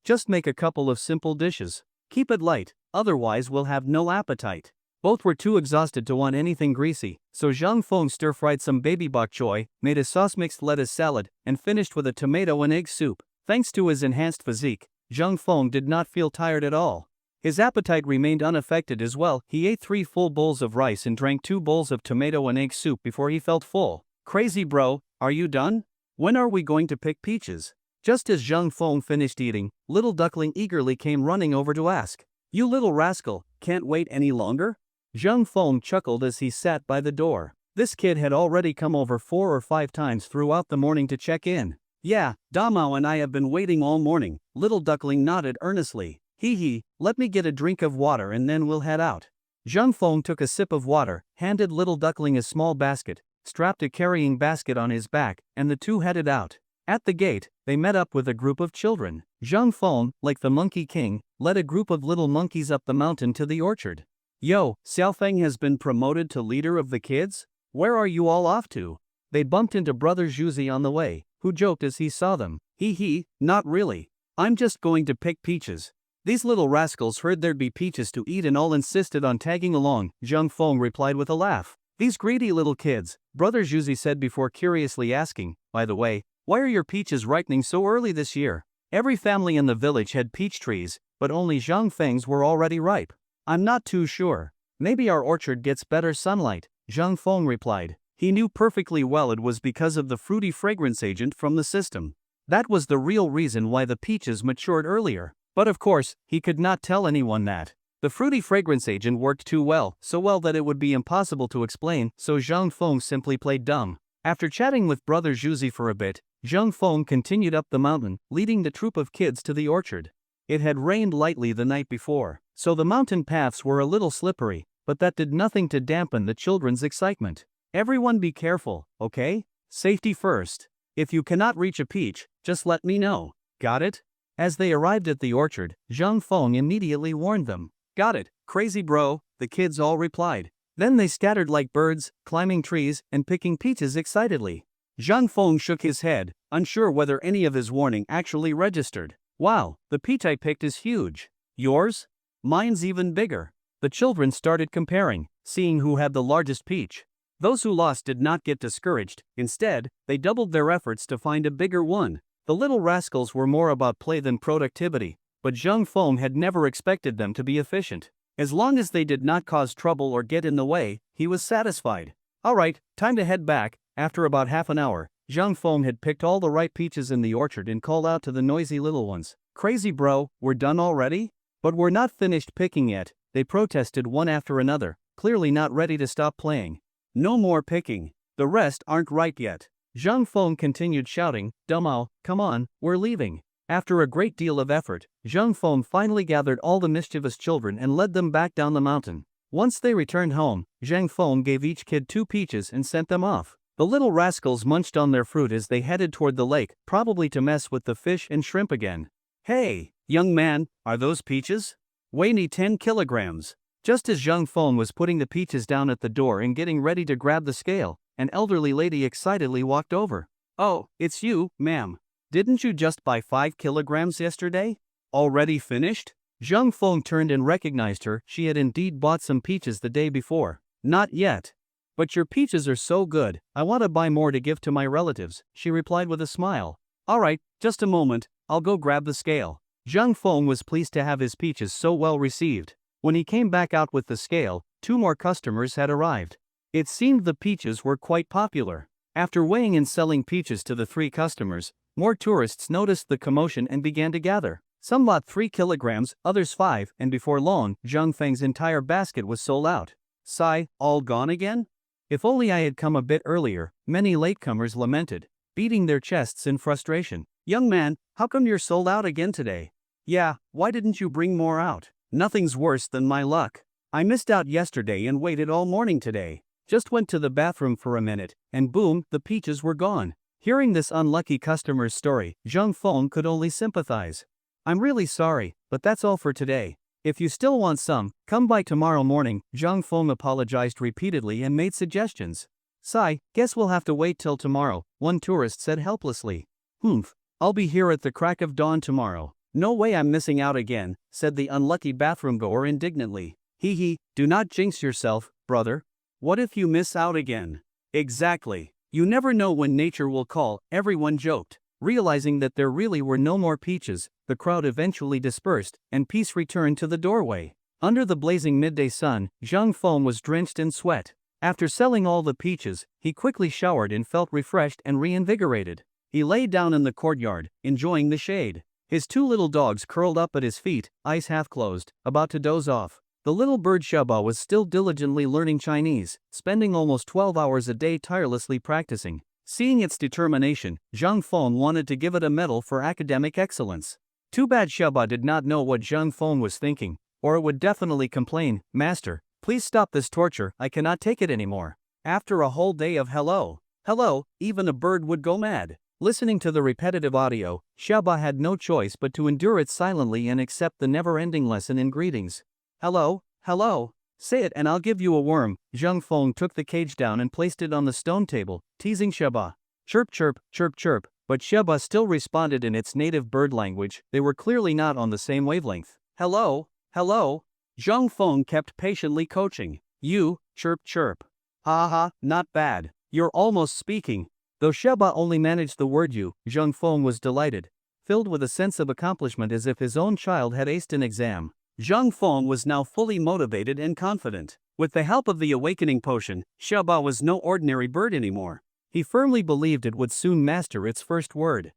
Just make a couple of simple dishes. Keep it light, otherwise we'll have no appetite. Both were too exhausted to want anything greasy, so Zhang Feng stir-fried some baby bok choy, made a sauce-mixed lettuce salad, and finished with a tomato and egg soup. Thanks to his enhanced physique, Zhang Feng did not feel tired at all. His appetite remained unaffected as well. He ate 3 full bowls of rice and drank 2 bowls of tomato and egg soup before he felt full. Crazy bro, are you done? When are we going to pick peaches? Just as Zhang Feng finished eating, Little Duckling eagerly came running over to ask. You little rascal, can't wait any longer? Zhang Feng chuckled as he sat by the door. This kid had already come over 4 or 5 times throughout the morning to check in. Yeah, Damao and I have been waiting all morning, little duckling nodded earnestly. Hee hee, let me get a drink of water and then we'll head out. Zhang Feng took a sip of water, handed little duckling a small basket, strapped a carrying basket on his back, and the two headed out. At the gate, they met up with a group of children. Zhang Feng, like the Monkey King, led a group of little monkeys up the mountain to the orchard. Yo, Xiaofeng has been promoted to leader of the kids? Where are you all off to? They bumped into Brother Zhuzi on the way, who joked as he saw them. Hee hee, not really. I'm just going to pick peaches. These little rascals heard there'd be peaches to eat and all insisted on tagging along, Zhang Feng replied with a laugh. These greedy little kids, Brother Zhuzi said before curiously asking, by the way, why are your peaches ripening so early this year? Every family in the village had peach trees, but only Zhang Feng's were already ripe. I'm not too sure. Maybe our orchard gets better sunlight, Zhang Feng replied. He knew perfectly well it was because of the fruity fragrance agent from the system. That was the real reason why the peaches matured earlier. But of course, he could not tell anyone that. The fruity fragrance agent worked too well, so well that it would be impossible to explain, so Zhang Feng simply played dumb. After chatting with Brother Zhuzi for a bit, Zhang Feng continued up the mountain, leading the troop of kids to the orchard. It had rained lightly the night before, so the mountain paths were a little slippery, but that did nothing to dampen the children's excitement. Everyone be careful, okay? Safety first. If you cannot reach a peach, just let me know. Got it? As they arrived at the orchard, Zhang Feng immediately warned them. Got it, crazy bro, the kids all replied. Then they scattered like birds, climbing trees and picking peaches excitedly. Zhang Feng shook his head, unsure whether any of his warning actually registered. Wow, the peach I picked is huge. Yours? Mine's even bigger. The children started comparing, seeing who had the largest peach. Those who lost did not get discouraged, instead, they doubled their efforts to find a bigger one. The little rascals were more about play than productivity, but Zhang Feng had never expected them to be efficient. As long as they did not cause trouble or get in the way, he was satisfied. Alright, time to head back. After about half an hour, Zhang Feng had picked all the ripe peaches in the orchard and called out to the noisy little ones. Crazy bro, we're done already? But we're not finished picking yet, they protested one after another, clearly not ready to stop playing. No more picking. The rest aren't ripe yet. Zhang Feng continued shouting, Dumao, come on, we're leaving. After a great deal of effort, Zhang Feng finally gathered all the mischievous children and led them back down the mountain. Once they returned home, Zhang Feng gave each kid 2 peaches and sent them off. The little rascals munched on their fruit as they headed toward the lake, probably to mess with the fish and shrimp again. Hey, young man, are those peaches? Weigh me 10 kilograms. Just as Zhang Feng was putting the peaches down at the door and getting ready to grab the scale, an elderly lady excitedly walked over. Oh, it's you, ma'am. Didn't you just buy 5 kilograms yesterday? Already finished? Zhang Feng turned and recognized her. She had indeed bought some peaches the day before. Not yet. But your peaches are so good, I want to buy more to give to my relatives, she replied with a smile. Alright, just a moment, I'll go grab the scale. Zhang Feng was pleased to have his peaches so well received. When he came back out with the scale, 2 more customers had arrived. It seemed the peaches were quite popular. After weighing and selling peaches to the 3 customers, more tourists noticed the commotion and began to gather. Some bought 3 kilograms, others 5, and before long, Zhang Feng's entire basket was sold out. Sigh, all gone again? If only I had come a bit earlier, many latecomers lamented, beating their chests in frustration. Young man, how come you're sold out again today? Yeah, why didn't you bring more out? Nothing's worse than my luck. I missed out yesterday and waited all morning today. Just went to the bathroom for a minute, and boom, the peaches were gone. Hearing this unlucky customer's story, Zhang Feng could only sympathize. I'm really sorry, but that's all for today. If you still want some, come by tomorrow morning. Zhang Feng apologized repeatedly and made suggestions. Sigh, guess we'll have to wait till tomorrow, one tourist said helplessly. Humph, I'll be here at the crack of dawn tomorrow. No way I'm missing out again, said the unlucky bathroom goer indignantly. Hee hee, do not jinx yourself, brother. What if you miss out again? Exactly. You never know when nature will call, everyone joked. Realizing that there really were no more peaches, the crowd eventually dispersed, and peace returned to the doorway. Under the blazing midday sun, Zhang Feng was drenched in sweat. After selling all the peaches, he quickly showered and felt refreshed and reinvigorated. He lay down in the courtyard, enjoying the shade. His 2 little dogs curled up at his feet, eyes half closed, about to doze off. The little bird Xiaoba was still diligently learning Chinese, spending almost 12 hours a day tirelessly practicing. Seeing its determination, Zhang Feng wanted to give it a medal for academic excellence. Too bad Xiaoba did not know what Zhang Feng was thinking, or it would definitely complain, "Master, please stop this torture, I cannot take it anymore." After a whole day of hello, hello, even a bird would go mad. Listening to the repetitive audio, Xiaoba had no choice but to endure it silently and accept the never-ending lesson in greetings. Hello, hello, say it and I'll give you a worm. Zhang Feng took the cage down and placed it on the stone table, teasing Xiaoba. Chirp chirp, chirp chirp, but Xiaoba still responded in its native bird language. They were clearly not on the same wavelength. Hello, hello. Zhang Feng kept patiently coaching. You, chirp chirp. Ha ha, not bad. You're almost speaking. Though Xiaoba only managed the word you, Zhang Feng was delighted, filled with a sense of accomplishment as if his own child had aced an exam. Zhang Feng was now fully motivated and confident. With the help of the awakening potion, Xiaoba was no ordinary bird anymore. He firmly believed it would soon master its first word.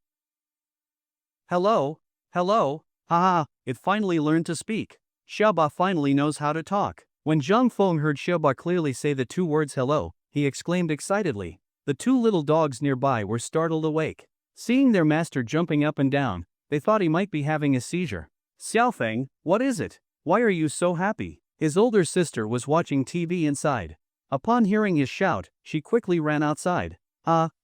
Hello, hello, haha, it finally learned to speak. Xiaoba finally knows how to talk. When Zhang Feng heard Xiaoba clearly say the two words hello, he exclaimed excitedly. The two little dogs nearby were startled awake. Seeing their master jumping up and down, they thought he might be having a seizure. Xiaofeng, what is it? Why are you so happy? His older sister was watching TV inside. Upon hearing his shout, she quickly ran outside.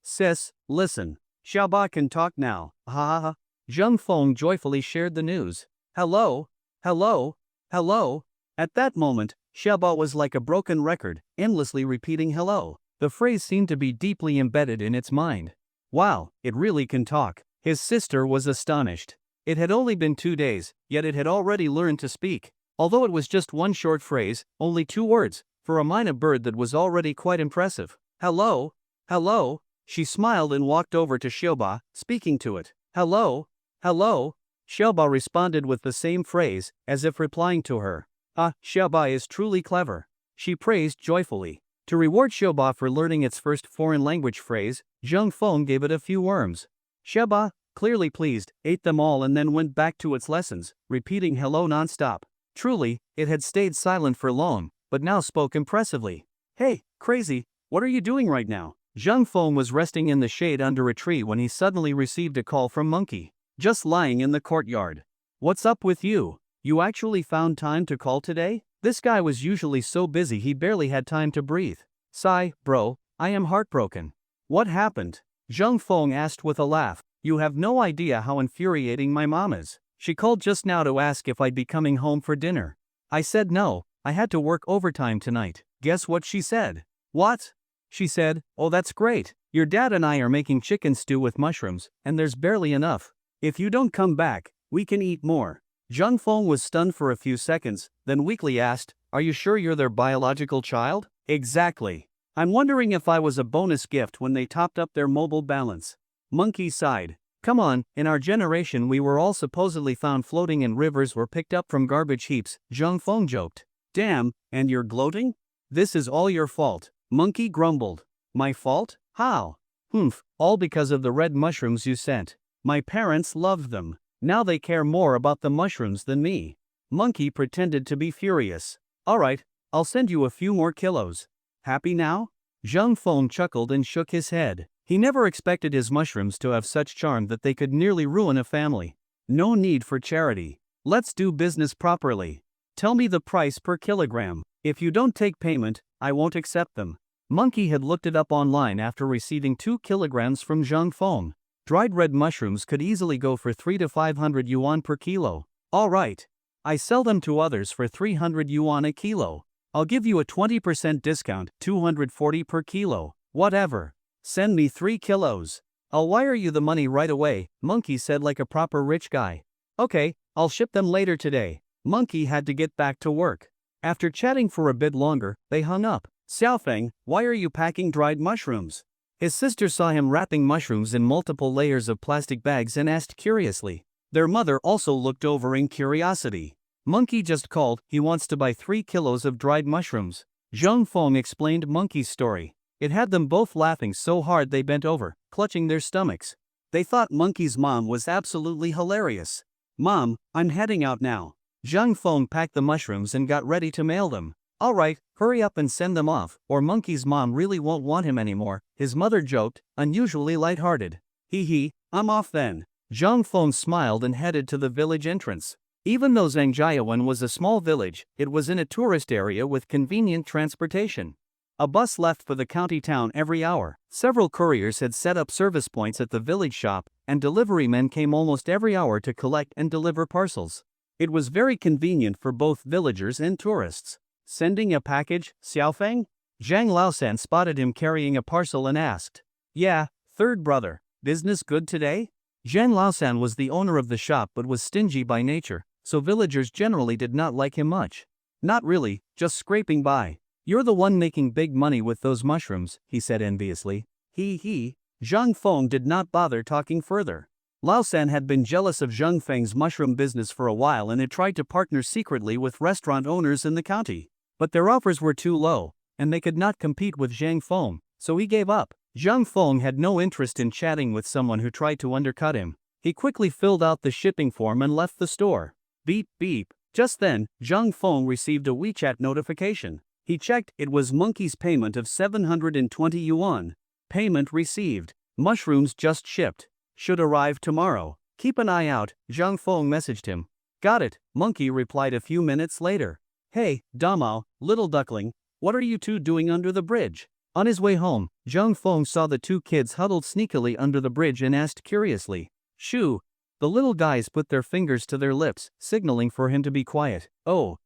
Sis, listen. Xiaoba can talk now. Ha ha ha. Zhang Feng joyfully shared the news. Hello, hello, hello. At that moment, Xiaoba was like a broken record, endlessly repeating hello. The phrase seemed to be deeply embedded in its mind. Wow, it really can talk. His sister was astonished. It had only been 2 days, yet it had already learned to speak. Although it was just one short phrase, only 2 words, for a minor bird that was already quite impressive. Hello, hello. She smiled and walked over to Xiaoba, speaking to it. Hello, hello. Xiaoba responded with the same phrase, as if replying to her. Xiaoba is truly clever. She praised joyfully. To reward Xiaoba for learning its first foreign language phrase, Zhang Feng gave it a few worms. Xiaoba, clearly pleased, ate them all and then went back to its lessons, repeating hello non-stop. Truly, it had stayed silent for long, but now spoke impressively. Hey, crazy, what are you doing right now? Zhang Feng was resting in the shade under a tree when he suddenly received a call from Monkey. Just lying in the courtyard. What's up with you? You actually found time to call today? This guy was usually so busy he barely had time to breathe. Sigh, bro, I am heartbroken. What happened? Zhang Feng asked with a laugh. You have no idea how infuriating my mom is. She called just now to ask if I'd be coming home for dinner. I said no, I had to work overtime tonight. Guess what she said? What? She said, oh that's great. Your dad and I are making chicken stew with mushrooms, and there's barely enough. If you don't come back, we can eat more. Zhang Feng was stunned for a few seconds, then weakly asked, are you sure you're their biological child? Exactly. I'm wondering if I was a bonus gift when they topped up their mobile balance. Monkey sighed. Come on, in our generation we were all supposedly found floating in rivers or picked up from garbage heaps, Zhang Feng joked. Damn, and you're gloating? This is all your fault, Monkey grumbled. My fault? How? Humph, all because of the red mushrooms you sent. My parents loved them. Now they care more about the mushrooms than me. Monkey pretended to be furious. Alright, I'll send you a few more kilos. Happy now? Zhang Feng chuckled and shook his head. He never expected his mushrooms to have such charm that they could nearly ruin a family. No need for charity. Let's do business properly. Tell me the price per kilogram. If you don't take payment, I won't accept them. Monkey had looked it up online after receiving 2 kilograms from Zhang Feng. Dried red mushrooms could easily go for 300 to 500 yuan per kilo. Alright. I sell them to others for 300 yuan a kilo. I'll give you a 20% discount, 240 per kilo. Whatever. Send me 3 kilos. I'll wire you the money right away, Monkey said like a proper rich guy. Okay, I'll ship them later today. Monkey had to get back to work. After chatting for a bit longer, they hung up. Xiaofeng, why are you packing dried mushrooms? His sister saw him wrapping mushrooms in multiple layers of plastic bags and asked curiously. Their mother also looked over in curiosity. Monkey just called, he wants to buy 3 kilos of dried mushrooms. Zhang Feng explained Monkey's story. It had them both laughing so hard they bent over, clutching their stomachs. They thought Monkey's mom was absolutely hilarious. Mom, I'm heading out now. Zhang Feng packed the mushrooms and got ready to mail them. Alright, hurry up and send them off, or Monkey's mom really won't want him anymore, his mother joked, unusually lighthearted. Hee hee, I'm off then. Zhang Feng smiled and headed to the village entrance. Even though Zhangjiawan was a small village, it was in a tourist area with convenient transportation. A bus left for the county town every hour. Several couriers had set up service points at the village shop, and delivery men came almost every hour to collect and deliver parcels. It was very convenient for both villagers and tourists. Sending a package, Xiaofeng? Zhang Laosan spotted him carrying a parcel and asked. Yeah, third brother. Business good today? Zhang Laosan was the owner of the shop but was stingy by nature, so villagers generally did not like him much. Not really, just scraping by. You're the one making big money with those mushrooms, he said enviously. He. Zhang Feng did not bother talking further. Laosan had been jealous of Zhang Feng's mushroom business for a while and had tried to partner secretly with restaurant owners in the county. But their offers were too low, and they could not compete with Zhang Feng, so he gave up. Zhang Feng had no interest in chatting with someone who tried to undercut him. He quickly filled out the shipping form and left the store. Beep beep. Just then, Zhang Feng received a WeChat notification. He checked, it was Monkey's payment of 720 yuan. Payment received. Mushrooms just shipped. Should arrive tomorrow. Keep an eye out, Zhang Feng messaged him. Got it, Monkey replied a few minutes later. Hey, Damao, little duckling, what are you two doing under the bridge? On his way home, Zhang Feng saw the two kids huddled sneakily under the bridge and asked curiously. Shoo. The little guys put their fingers to their lips, signaling for him to be quiet. Oh,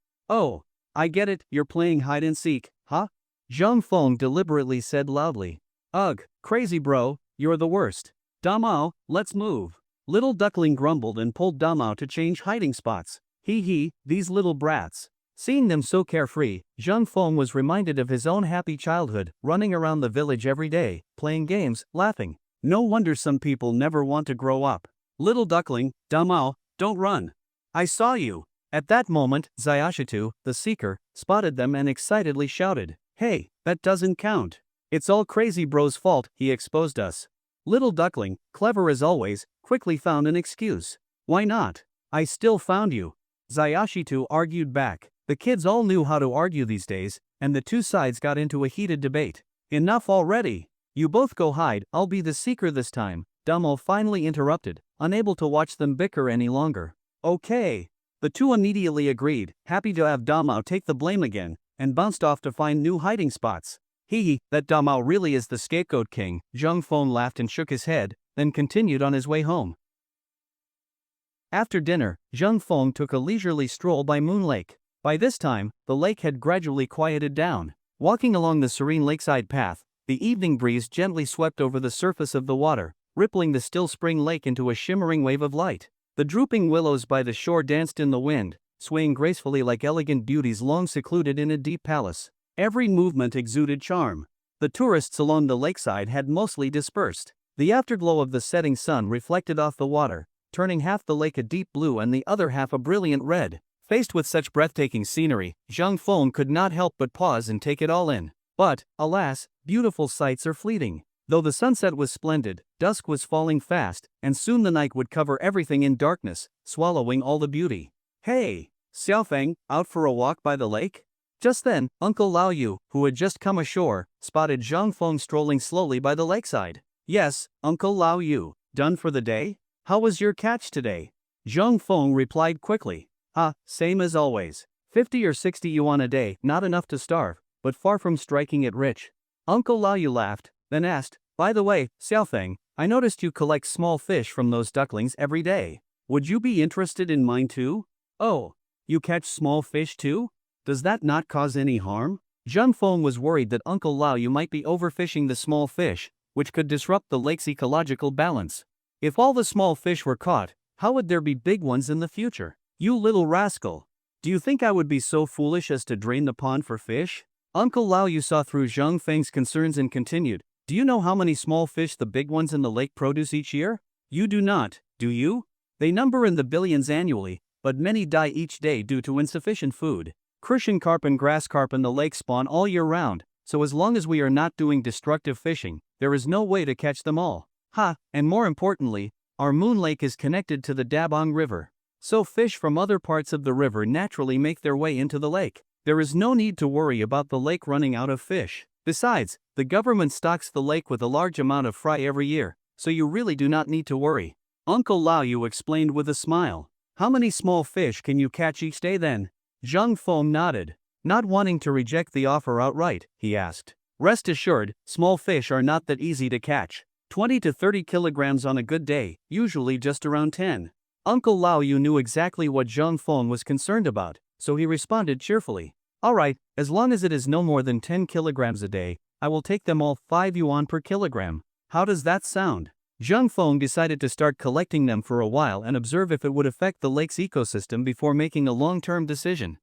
I get it, you're playing hide and seek, huh? Zhang Feng deliberately said loudly. Ugh, crazy bro, you're the worst. Damao, let's move. Little duckling grumbled and pulled Damao to change hiding spots. Hee, these little brats. Seeing them so carefree, Zhang Feng was reminded of his own happy childhood, running around the village every day, playing games, laughing. No wonder some people never want to grow up. Little duckling, Damao, don't run. I saw you. At that moment, Xiaoshitu, the seeker, spotted them and excitedly shouted. Hey, that doesn't count. It's all crazy bro's fault, he exposed us. Little duckling, clever as always, quickly found an excuse. Why not? I still found you. Xiaoshitu argued back. The kids all knew how to argue these days, and the two sides got into a heated debate. Enough already. You both go hide, I'll be the seeker this time, Damo finally interrupted, unable to watch them bicker any longer. Okay. The two immediately agreed, happy to have Damao take the blame again, and bounced off to find new hiding spots. That Damao really is the scapegoat king, Zhang Feng laughed and shook his head, then continued on his way home. After dinner, Zhang Feng took a leisurely stroll by Moon Lake. By this time, the lake had gradually quieted down. Walking along the serene lakeside path, the evening breeze gently swept over the surface of the water, rippling the still spring lake into a shimmering wave of light. The drooping willows by the shore danced in the wind, swaying gracefully like elegant beauties long secluded in a deep palace. Every movement exuded charm. The tourists along the lakeside had mostly dispersed. The afterglow of the setting sun reflected off the water, turning half the lake a deep blue and the other half a brilliant red. Faced with such breathtaking scenery, Zhang Feng could not help but pause and take it all in. But, alas, beautiful sights are fleeting. Though the sunset was splendid, dusk was falling fast, and soon the night would cover everything in darkness, swallowing all the beauty. Hey, Xiaofeng, out for a walk by the lake? Just then, Uncle Lao Yu, who had just come ashore, spotted Zhang Feng strolling slowly by the lakeside. Yes, Uncle Lao Yu, done for the day? How was your catch today? Zhang Feng replied quickly. Same as always. 50 or 60 yuan a day, not enough to starve, but far from striking it rich. Uncle Lao Yu laughed, then asked, by the way, Xiaofeng, I noticed you collect small fish from those ducklings every day. Would you be interested in mine too? Oh, you catch small fish too? Does that not cause any harm? Zhang Feng was worried that Uncle Lao Yu might be overfishing the small fish, which could disrupt the lake's ecological balance. If all the small fish were caught, how would there be big ones in the future? You little rascal. Do you think I would be so foolish as to drain the pond for fish? Uncle Lao Yu saw through Zhang Feng's concerns and continued, do you know how many small fish the big ones in the lake produce each year? You do not, do you? They number in the billions annually, but many die each day due to insufficient food. Crucian carp and grass carp in the lake spawn all year round, so as long as we are not doing destructive fishing, there is no way to catch them all. And more importantly, our Moon Lake is connected to the Dabong River. so fish from other parts of the river naturally make their way into the lake. There is no need to worry about the lake running out of fish. Besides, the government stocks the lake with a large amount of fry every year, so you really do not need to worry. Uncle Lao Yu explained with a smile. How many small fish can you catch each day then? Zhang Feng nodded. Not wanting to reject the offer outright, he asked. Rest assured, small fish are not that easy to catch. 20 to 30 kilograms on a good day, usually just around 10. Uncle Lao Yu knew exactly what Zhang Feng was concerned about, so he responded cheerfully. Alright, as long as it is no more than 10 kilograms a day, I will take them all 5 yuan per kilogram. How does that sound? Zhang Feng decided to start collecting them for a while and observe if it would affect the lake's ecosystem before making a long-term decision.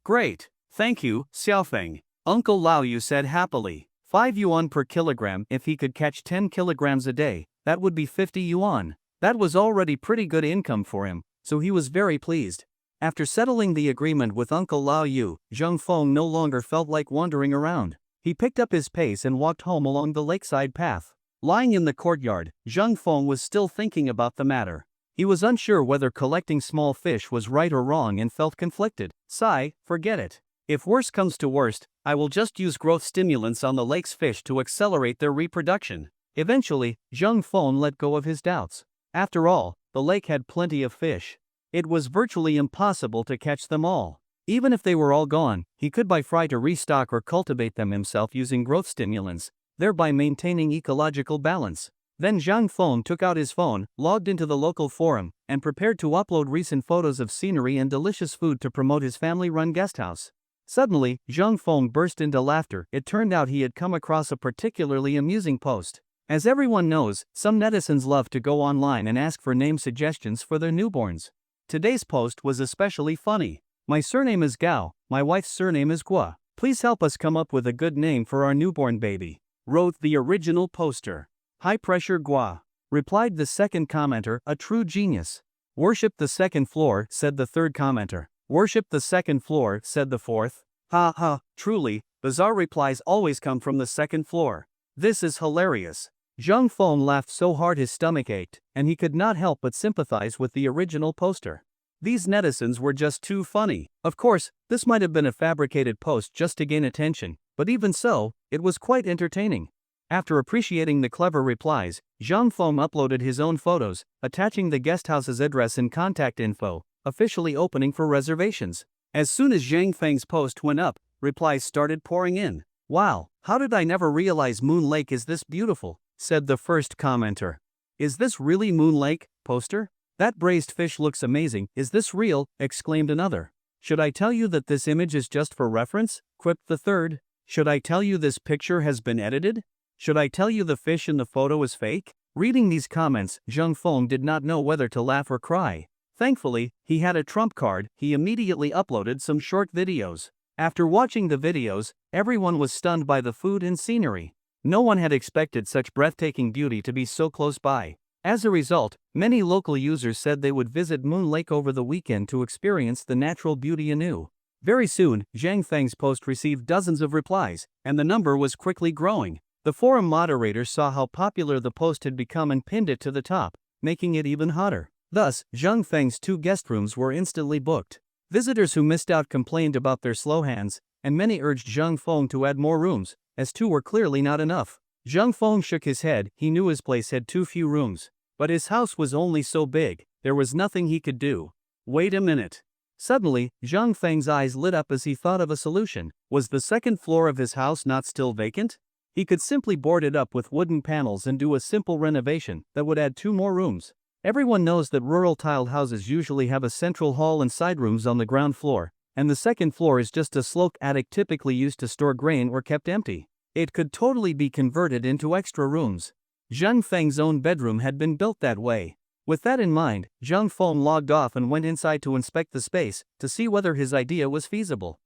Great. Thank you, Xiaofeng. Uncle Lao Yu said happily. 5 yuan per kilogram. If he could catch 10 kilograms a day, that would be 50 yuan. That was already pretty good income for him, so he was very pleased. After settling the agreement with Uncle Lao Yu, Zhang Feng no longer felt like wandering around. He picked up his pace and walked home along the lakeside path. Lying in the courtyard, Zhang Feng was still thinking about the matter. He was unsure whether collecting small fish was right or wrong and felt conflicted. Sigh, forget it. If worst comes to worst, I will just use growth stimulants on the lake's fish to accelerate their reproduction. Eventually, Zhang Feng let go of his doubts. After all, the lake had plenty of fish. It was virtually impossible to catch them all. Even if they were all gone, he could buy fry to restock or cultivate them himself using growth stimulants, thereby maintaining ecological balance. Then Zhang Feng took out his phone, logged into the local forum, and prepared to upload recent photos of scenery and delicious food to promote his family-run guesthouse. Suddenly, Zhang Feng burst into laughter. It turned out he had come across a particularly amusing post. As everyone knows, some netizens love to go online and ask for name suggestions for their newborns. Today's post was especially funny. My surname is Gao, my wife's surname is Gua. Please help us come up with a good name for our newborn baby, wrote the original poster. High pressure Gua, replied the second commenter, a true genius. Worship the second floor, said the third commenter. Worship the second floor, said the fourth. Ha ha, truly, bizarre replies always come from the second floor. This is hilarious. Zhang Feng laughed so hard his stomach ached, and he could not help but sympathize with the original poster. These netizens were just too funny. Of course, this might have been a fabricated post just to gain attention, but even so, it was quite entertaining. After appreciating the clever replies, Zhang Feng uploaded his own photos, attaching the guesthouse's address and contact info, officially opening for reservations. As soon as Zhang Feng's post went up, replies started pouring in. Wow, how did I never realize Moon Lake is this beautiful, said the first commenter. Is this really Moon Lake, poster? That braised fish looks amazing. Is this real? Exclaimed another. Should I tell you that this image is just for reference? Quipped the third. Should I tell you this picture has been edited? Should I tell you the fish in the photo is fake? Reading these comments, Zhang Feng did not know whether to laugh or cry. Thankfully, he had a trump card. He immediately uploaded some short videos. After watching the videos, everyone was stunned by the food and scenery. No one had expected such breathtaking beauty to be so close by. As a result, many local users said they would visit Moon Lake over the weekend to experience the natural beauty anew. Very soon, Zhang Feng's post received dozens of replies, and the number was quickly growing. The forum moderators saw how popular the post had become and pinned it to the top, making it even hotter. Thus, Zhang Feng's 2 guest rooms were instantly booked. Visitors who missed out complained about their slow hands, and many urged Zhang Feng to add more rooms, as 2 were clearly not enough. Zhang Feng shook his head. He knew his place had too few rooms. But his house was only so big, there was nothing he could do. Wait a minute. Suddenly, Zhang Feng's eyes lit up as he thought of a solution. Was the second floor of his house not still vacant? He could simply board it up with wooden panels and do a simple renovation that would add 2 more rooms. Everyone knows that rural tiled houses usually have a central hall and side rooms on the ground floor, and the second floor is just a sloped attic typically used to store grain or kept empty. It could totally be converted into extra rooms. Zhang Feng's own bedroom had been built that way. With that in mind, Zhang Feng logged off and went inside to inspect the space, to see whether his idea was feasible.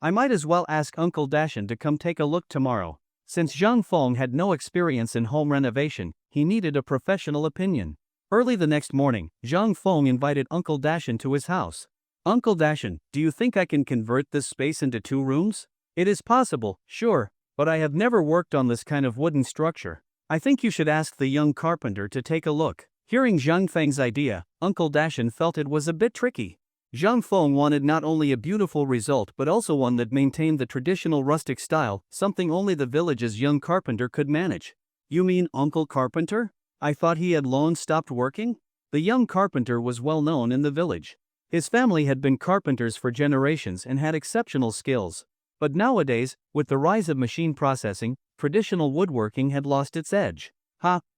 I might as well ask Uncle Dashan to come take a look tomorrow. Since Zhang Feng had no experience in home renovation, he needed a professional opinion. Early the next morning, Zhang Feng invited Uncle Dashan to his house. Uncle Dashan, do you think I can convert this space into 2 rooms? It is possible, sure, but I have never worked on this kind of wooden structure. I think you should ask the young carpenter to take a look. Hearing Zhang Feng's idea, Uncle Dashan felt it was a bit tricky. Zhang Feng wanted not only a beautiful result but also one that maintained the traditional rustic style, something only the village's young carpenter could manage. You mean Uncle Carpenter? I thought he had long stopped working? The young carpenter was well known in the village. His family had been carpenters for generations and had exceptional skills. But nowadays, with the rise of machine processing, traditional woodworking had lost its edge.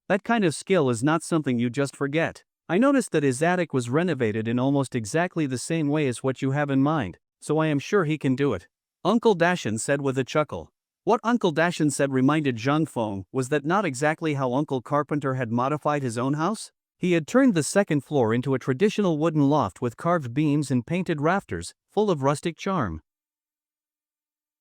That kind of skill is not something you just forget. I noticed that his attic was renovated in almost exactly the same way as what you have in mind, so I am sure he can do it. Uncle Dashan said with a chuckle. What Uncle Dashan said reminded Zhang Feng was that not exactly how Uncle Carpenter had modified his own house. He had turned the second floor into a traditional wooden loft with carved beams and painted rafters, full of rustic charm.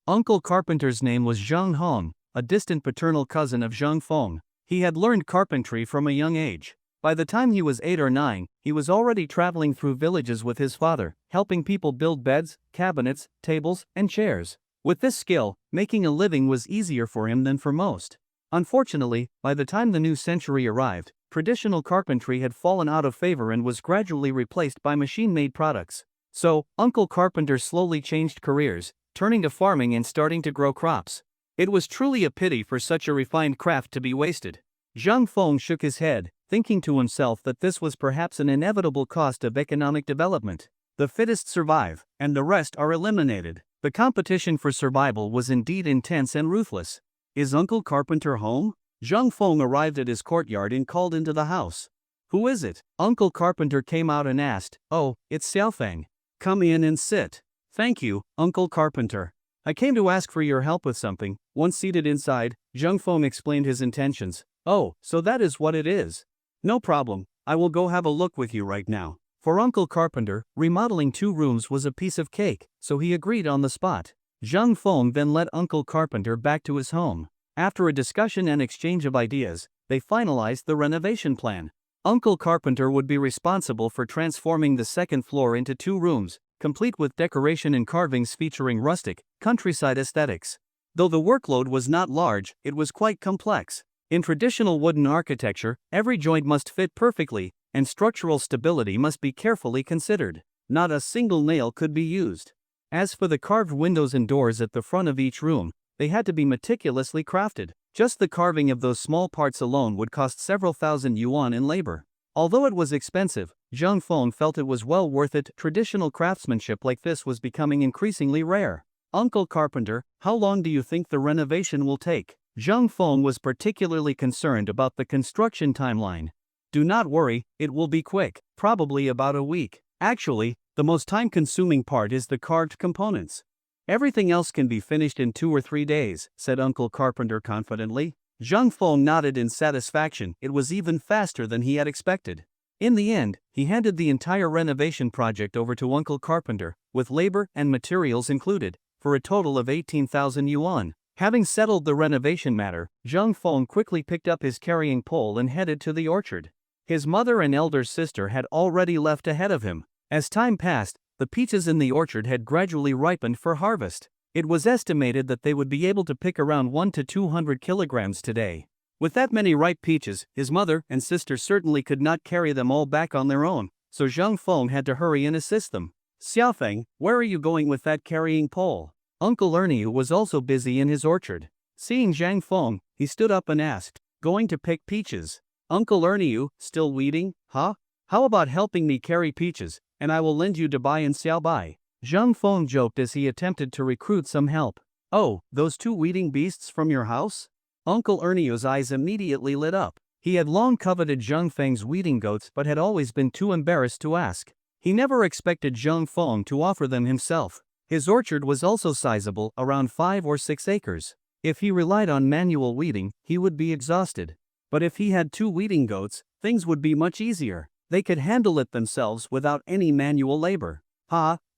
Uncle Carpenter's name was Zhang Hong, a distant paternal cousin of Zhang Feng. He had learned carpentry from a young age. By the time he was 8 or 9, he was already traveling through villages with his father, helping people build beds, cabinets, tables, and chairs. With this skill, making a living was easier for him than for most. Unfortunately, by the time the new century arrived, traditional carpentry had fallen out of favor and was gradually replaced by machine-made products. So, Uncle Carpenter slowly changed careers, turning to farming and starting to grow crops. It was truly a pity for such a refined craft to be wasted. Zhang Feng shook his head, thinking to himself that this was perhaps an inevitable cost of economic development. The fittest survive, and the rest are eliminated. The competition for survival was indeed intense and ruthless. Is Uncle Carpenter home? Zhang Feng arrived at his courtyard and called into the house. Who is it? Uncle Carpenter came out and asked. Oh, it's Xiaofeng. Come in and sit. Thank you, Uncle Carpenter. I came to ask for your help with something. Once seated inside, Zhang Feng explained his intentions. Oh, so that is what it is. No problem, I will go have a look with you right now. For Uncle Carpenter, remodeling 2 rooms was a piece of cake, so he agreed on the spot. Zhang Feng then led Uncle Carpenter back to his home. After a discussion and exchange of ideas, they finalized the renovation plan. Uncle Carpenter would be responsible for transforming the second floor into 2 rooms, complete with decoration and carvings featuring rustic, countryside aesthetics. Though the workload was not large, it was quite complex. In traditional wooden architecture, every joint must fit perfectly, and structural stability must be carefully considered. Not a single nail could be used. As for the carved windows and doors at the front of each room, they had to be meticulously crafted. Just the carving of those small parts alone would cost several thousand yuan in labor. Although it was expensive, Zhang Feng felt it was well worth it. Traditional craftsmanship like this was becoming increasingly rare. Uncle Carpenter, how long do you think the renovation will take? Zhang Feng was particularly concerned about the construction timeline. Do not worry, it will be quick, probably about a week. Actually, the most time-consuming part is the carved components. Everything else can be finished in 2 or 3 days, said Uncle Carpenter confidently. Zhang Feng nodded in satisfaction. It was even faster than he had expected. In the end, he handed the entire renovation project over to Uncle Carpenter, with labor and materials included, for a total of 18,000 yuan. Having settled the renovation matter, Zhang Feng quickly picked up his carrying pole and headed to the orchard. His mother and elder sister had already left ahead of him. As time passed, the peaches in the orchard had gradually ripened for harvest. It was estimated that they would be able to pick around 1 to 200 kilograms today. With that many ripe peaches, his mother and sister certainly could not carry them all back on their own, so Zhang Feng had to hurry and assist them. Xiaofeng, where are you going with that carrying pole? Uncle Ernie was also busy in his orchard. Seeing Zhang Feng, he stood up and asked, going to pick peaches? Uncle Ernie, still weeding, huh? How about helping me carry peaches, and I will lend you Dabai and Xiaobai? Zhang Feng joked as he attempted to recruit some help. Oh, those 2 weeding beasts from your house? Uncle Ernie's eyes immediately lit up. He had long coveted Zhang Feng's weeding goats but had always been too embarrassed to ask. He never expected Zhang Feng to offer them himself. His orchard was also sizable, around 5 or 6 acres. If he relied on manual weeding, he would be exhausted. But if he had 2 weeding goats, things would be much easier. They could handle it themselves without any manual labor.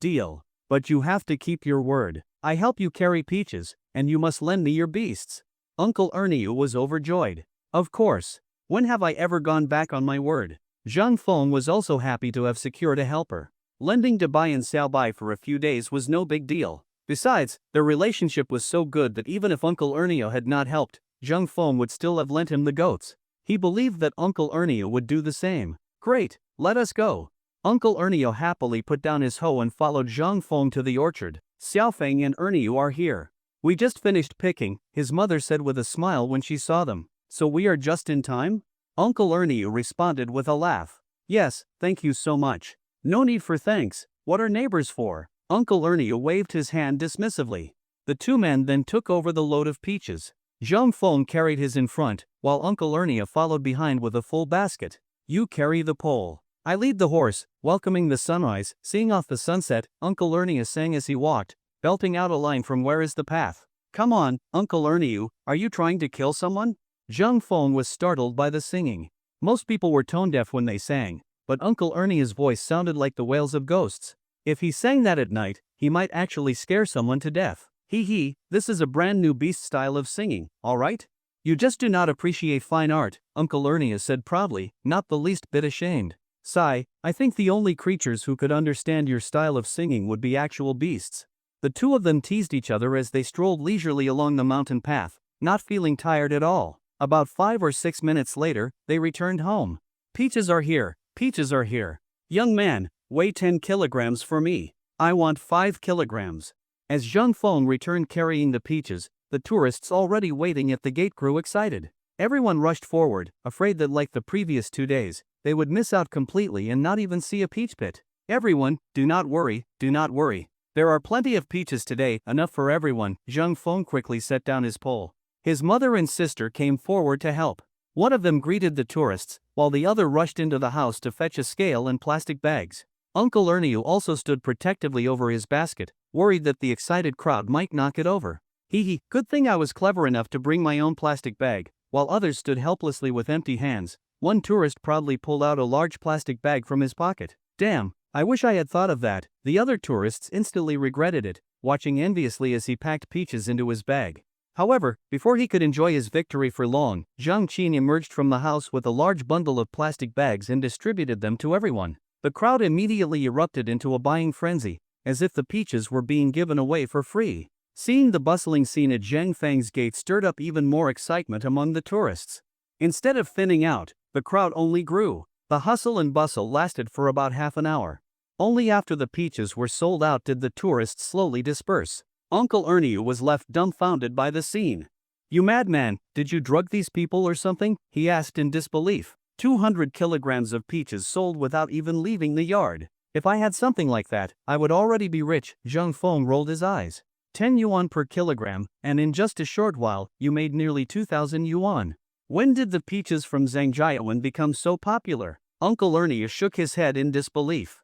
Deal. But you have to keep your word. I help you carry peaches, and you must lend me your beasts. Uncle Ernie was overjoyed. Of course. When have I ever gone back on my word? Zhang Feng was also happy to have secured a helper. Lending Dabai and Xiaobai for a few days was no big deal. Besides, their relationship was so good that even if Uncle Ernio had not helped, Zhang Feng would still have lent him the goats. He believed that Uncle Ernio would do the same. Great, let us go. Uncle Ernio happily put down his hoe and followed Zhang Feng to the orchard. Xiaofeng and Ernio are here. We just finished picking, his mother said with a smile when she saw them. So we are just in time? Uncle Ernio responded with a laugh. Yes, thank you so much. No need for thanks, what are neighbors for? Uncle Ernio waved his hand dismissively. The two men then took over the load of peaches. Zhang Feng carried his in front, while Uncle Ernio followed behind with a full basket. You carry the pole. I lead the horse, welcoming the sunrise, seeing off the sunset, Uncle Ernio sang as he walked, belting out a line from Where is the Path? Come on, Uncle Ernio, are you trying to kill someone? Zhang Feng was startled by the singing. Most people were tone-deaf when they sang, but Uncle Ernio's voice sounded like the wails of ghosts. If he sang that at night, he might actually scare someone to death. Hee, this is a brand new beast style of singing, alright? You just do not appreciate fine art, Uncle Ernio said proudly, not the least bit ashamed. Sigh, I think the only creatures who could understand your style of singing would be actual beasts. The two of them teased each other as they strolled leisurely along the mountain path, not feeling tired at all. About 5 or 6 minutes later, they returned home. Peaches are here, peaches are here. Young man, weigh 10 kilograms for me. I want 5 kilograms. As Zhang Feng returned carrying the peaches, the tourists already waiting at the gate grew excited. Everyone rushed forward, afraid that like the previous 2 days, they would miss out completely and not even see a peach pit. Everyone, do not worry, do not worry. There are plenty of peaches today, enough for everyone. Zhang Feng quickly set down his pole. His mother and sister came forward to help. One of them greeted the tourists, while the other rushed into the house to fetch a scale and plastic bags. Uncle Ernio also stood protectively over his basket, worried that the excited crowd might knock it over. Good thing I was clever enough to bring my own plastic bag. While others stood helplessly with empty hands, one tourist proudly pulled out a large plastic bag from his pocket. Damn, I wish I had thought of that. The other tourists instantly regretted it, watching enviously as he packed peaches into his bag. However, before he could enjoy his victory for long, Zhang Qin emerged from the house with a large bundle of plastic bags and distributed them to everyone. The crowd immediately erupted into a buying frenzy, as if the peaches were being given away for free. Seeing the bustling scene at Zhang Feng's gate stirred up even more excitement among the tourists. Instead of thinning out, the crowd only grew. The hustle and bustle lasted for about half an hour. Only after the peaches were sold out did the tourists slowly disperse. Uncle Ernio was left dumbfounded by the scene. You madman, did you drug these people or something? He asked in disbelief. 200 kilograms of peaches sold without even leaving the yard. If I had something like that, I would already be rich. Zhang Feng rolled his eyes. 10 yuan per kilogram, and in just a short while, you made nearly 2,000 yuan. When did the peaches from Zhangjiawan become so popular? Uncle Ernio shook his head in disbelief.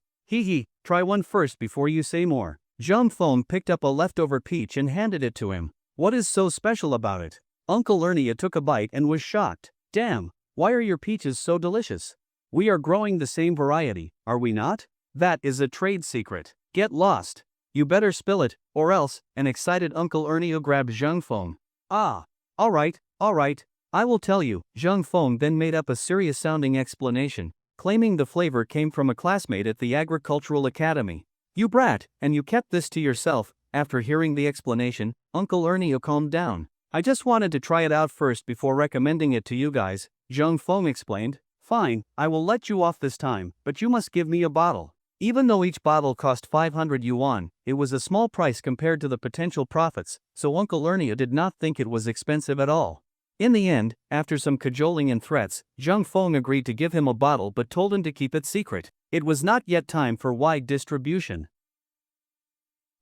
Try one first before you say more. Zhang Feng picked up a leftover peach and handed it to him. What is so special about it? Uncle Ernio took a bite and was shocked. Damn, why are your peaches so delicious? We are growing the same variety, are we not? That is a trade secret. Get lost. You better spill it, or else. An excited Uncle Ernio grabbed Zhang Feng. Alright, I will tell you. Zhang Feng then made up a serious-sounding explanation, claiming the flavor came from a classmate at the Agricultural Academy. You brat, and you kept this to yourself. After hearing the explanation, Uncle Ernio calmed down. I just wanted to try it out first before recommending it to you guys, Zhang Feng explained. Fine, I will let you off this time, but you must give me a bottle. Even though each bottle cost 500 yuan, it was a small price compared to the potential profits, so Uncle Ernio did not think it was expensive at all. In the end, after some cajoling and threats, Zhang Feng agreed to give him a bottle but told him to keep it secret. It was not yet time for wide distribution.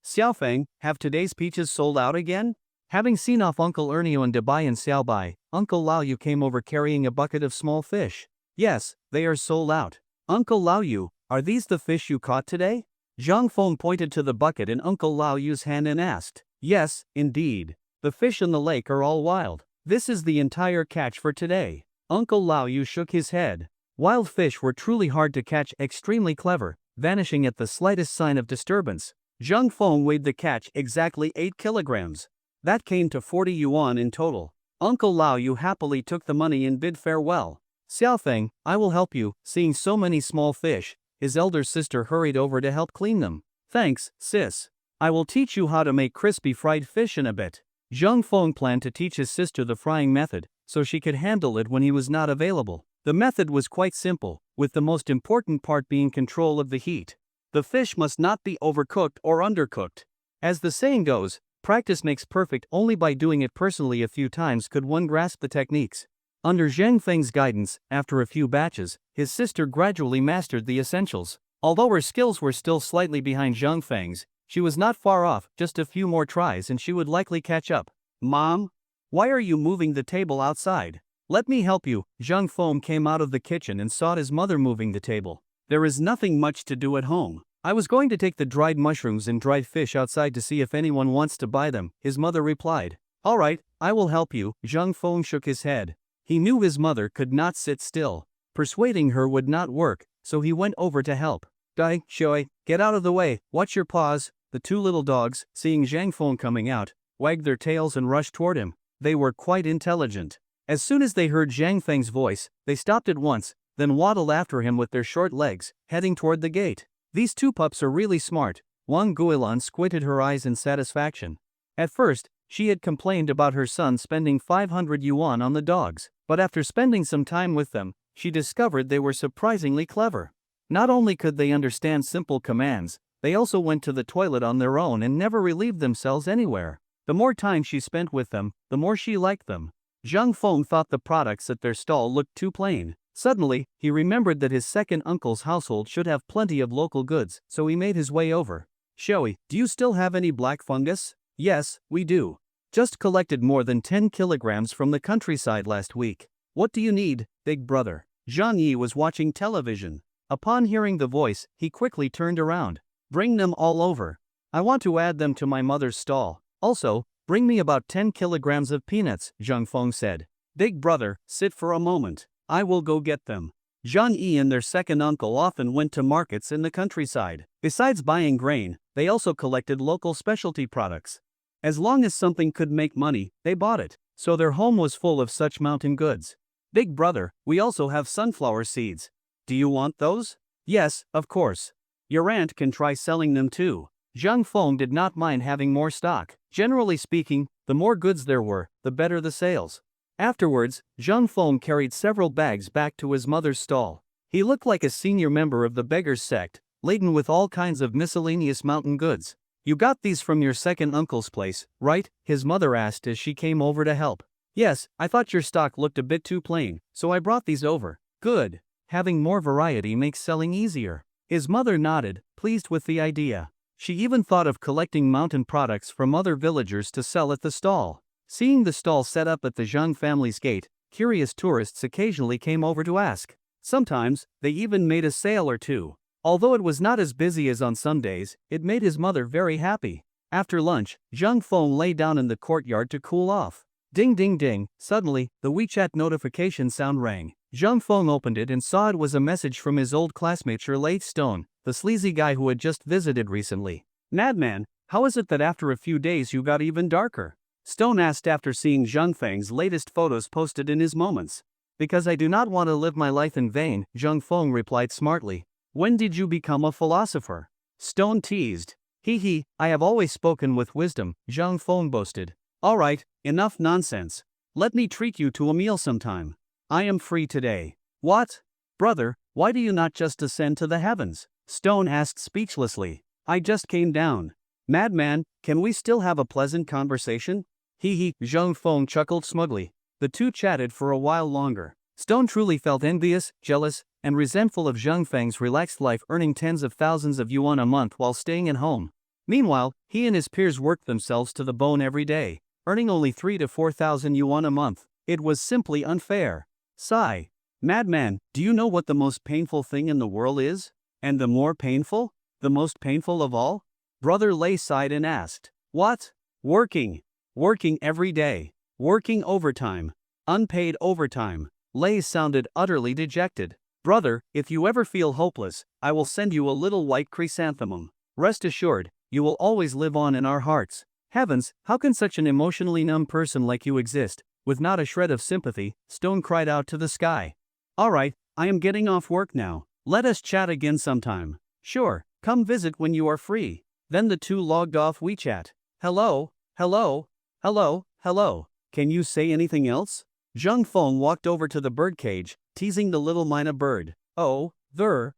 Xiaofeng, have today's peaches sold out again? Having seen off Uncle Ernio and Dabai and Xiaobai, Uncle Laoyu came over carrying a bucket of small fish. Yes, they are sold out. Uncle Laoyu, are these the fish you caught today? Zhang Feng pointed to the bucket in Uncle Laoyu's hand and asked. Yes, indeed. The fish in the lake are all wild. This is the entire catch for today. Uncle Laoyu shook his head. Wild fish were truly hard to catch, extremely clever, vanishing at the slightest sign of disturbance. Zhang Feng weighed the catch exactly 8 kilograms. That came to 40 yuan in total. Uncle Laoyu happily took the money and bid farewell. Xiaofeng, I will help you. Seeing so many small fish, his elder sister hurried over to help clean them. Thanks, sis. I will teach you how to make crispy fried fish in a bit. Zhang Feng planned to teach his sister the frying method, so she could handle it when he was not available. The method was quite simple, with the most important part being control of the heat. The fish must not be overcooked or undercooked. As the saying goes, practice makes perfect. Only by doing it personally a few times could one grasp the techniques. Under Zhang Feng's guidance, after a few batches, his sister gradually mastered the essentials. Although her skills were still slightly behind Zhang Feng's, she was not far off. Just a few more tries and she would likely catch up. Mom? Why are you moving the table outside? Let me help you. Zhang Feng came out of the kitchen and saw his mother moving the table. There is nothing much to do at home. I was going to take the dried mushrooms and dried fish outside to see if anyone wants to buy them, his mother replied. Alright, I will help you. Zhang Feng shook his head. He knew his mother could not sit still. Persuading her would not work, so he went over to help. Dai, Shui, get out of the way, watch your paws. The two little dogs, seeing Zhang Feng coming out, wagged their tails and rushed toward him. They were quite intelligent. As soon as they heard Zhang Feng's voice, they stopped at once, then waddled after him with their short legs, heading toward the gate. These two pups are really smart. Wang Guilan squinted her eyes in satisfaction. At first, she had complained about her son spending 500 yuan on the dogs, but after spending some time with them, she discovered they were surprisingly clever. Not only could they understand simple commands, they also went to the toilet on their own and never relieved themselves anywhere. The more time she spent with them, the more she liked them. Zhang Feng thought the products at their stall looked too plain. Suddenly, he remembered that his second uncle's household should have plenty of local goods, so he made his way over. Shui, do you still have any black fungus? Yes, we do. Just collected more than 10 kilograms from the countryside last week. What do you need, big brother? Zhang Yi was watching television. Upon hearing the voice, he quickly turned around. Bring them all over. I want to add them to my mother's stall. Also, bring me about 10 kilograms of peanuts, Zhang Feng said. Big brother, sit for a moment. I will go get them. Zhang Yi and their second uncle often went to markets in the countryside. Besides buying grain, they also collected local specialty products. As long as something could make money, they bought it, so their home was full of such mountain goods. Big brother, we also have sunflower seeds. Do you want those? Yes, of course. Your aunt can try selling them too. Zhang Feng did not mind having more stock. Generally speaking, the more goods there were, the better the sales. Afterwards, Zhang Feng carried several bags back to his mother's stall. He looked like a senior member of the beggars sect, laden with all kinds of miscellaneous mountain goods. You got these from your second uncle's place, right? His mother asked as she came over to help. Yes, I thought your stock looked a bit too plain, so I brought these over. Good. Having more variety makes selling easier. His mother nodded, pleased with the idea. She even thought of collecting mountain products from other villagers to sell at the stall. Seeing the stall set up at the Zhang family's gate, curious tourists occasionally came over to ask. Sometimes, they even made a sale or two. Although it was not as busy as on some days, it made his mother very happy. After lunch, Zhang Feng lay down in the courtyard to cool off. Ding ding ding, suddenly, the WeChat notification sound rang. Zhang Feng opened it and saw it was a message from his old classmate Shirley Stone, the sleazy guy who had just visited recently. Madman, how is it that after a few days you got even darker? Stone asked after seeing Zhang Feng's latest photos posted in his moments. Because I do not want to live my life in vain, Zhang Feng replied smartly. When did you become a philosopher? Stone teased. Hee, I have always spoken with wisdom, Zhang Feng boasted. Alright, enough nonsense. Let me treat you to a meal sometime. I am free today. What? Brother, why do you not just ascend to the heavens? Stone asked speechlessly. I just came down. Madman, can we still have a pleasant conversation? Hee, Zhang Feng chuckled smugly. The two chatted for a while longer. Stone truly felt envious, jealous, and resentful of Zhang Feng's relaxed life, earning tens of thousands of yuan a month while staying at home. Meanwhile, he and his peers worked themselves to the bone every day, earning only 3,000 to 4,000 yuan a month. It was simply unfair. Sigh. Madman, do you know what the most painful thing in the world is? And the more painful? The most painful of all? Brother Lei sighed and asked. What? Working. Working every day. Working overtime. Unpaid overtime. Lei sounded utterly dejected. Brother, if you ever feel hopeless, I will send you a little white chrysanthemum. Rest assured, you will always live on in our hearts. Heavens, how can such an emotionally numb person like you exist, with not a shred of sympathy? Stone cried out to the sky. Alright, I am getting off work now. Let us chat again sometime. Sure, come visit when you are free. Then the two logged off WeChat. Hello, hello, hello, hello. Can you say anything else? Zhang Feng walked over to the birdcage, teasing the little mina bird. Oh, the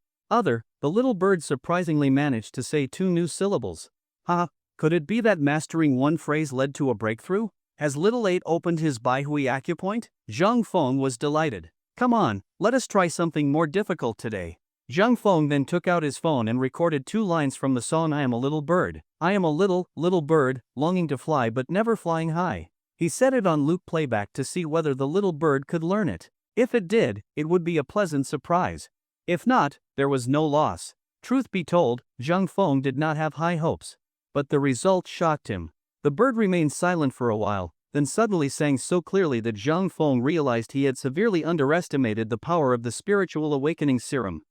little bird surprisingly managed to say 2 new syllables. Ha, could it be that mastering one phrase led to a breakthrough? Has little 8 opened his Baihui acupoint? Zhang Feng was delighted. Come on, let us try something more difficult today. Zhang Feng then took out his phone and recorded 2 lines from the song I am a little bird. I am a little bird, longing to fly but never flying high. He set it on loop playback to see whether the little bird could learn it. If it did, it would be a pleasant surprise. If not, there was no loss. Truth be told, Zhang Feng did not have high hopes. But the result shocked him. The bird remained silent for a while, then suddenly sang so clearly that Zhang Feng realized he had severely underestimated the power of the spiritual awakening serum.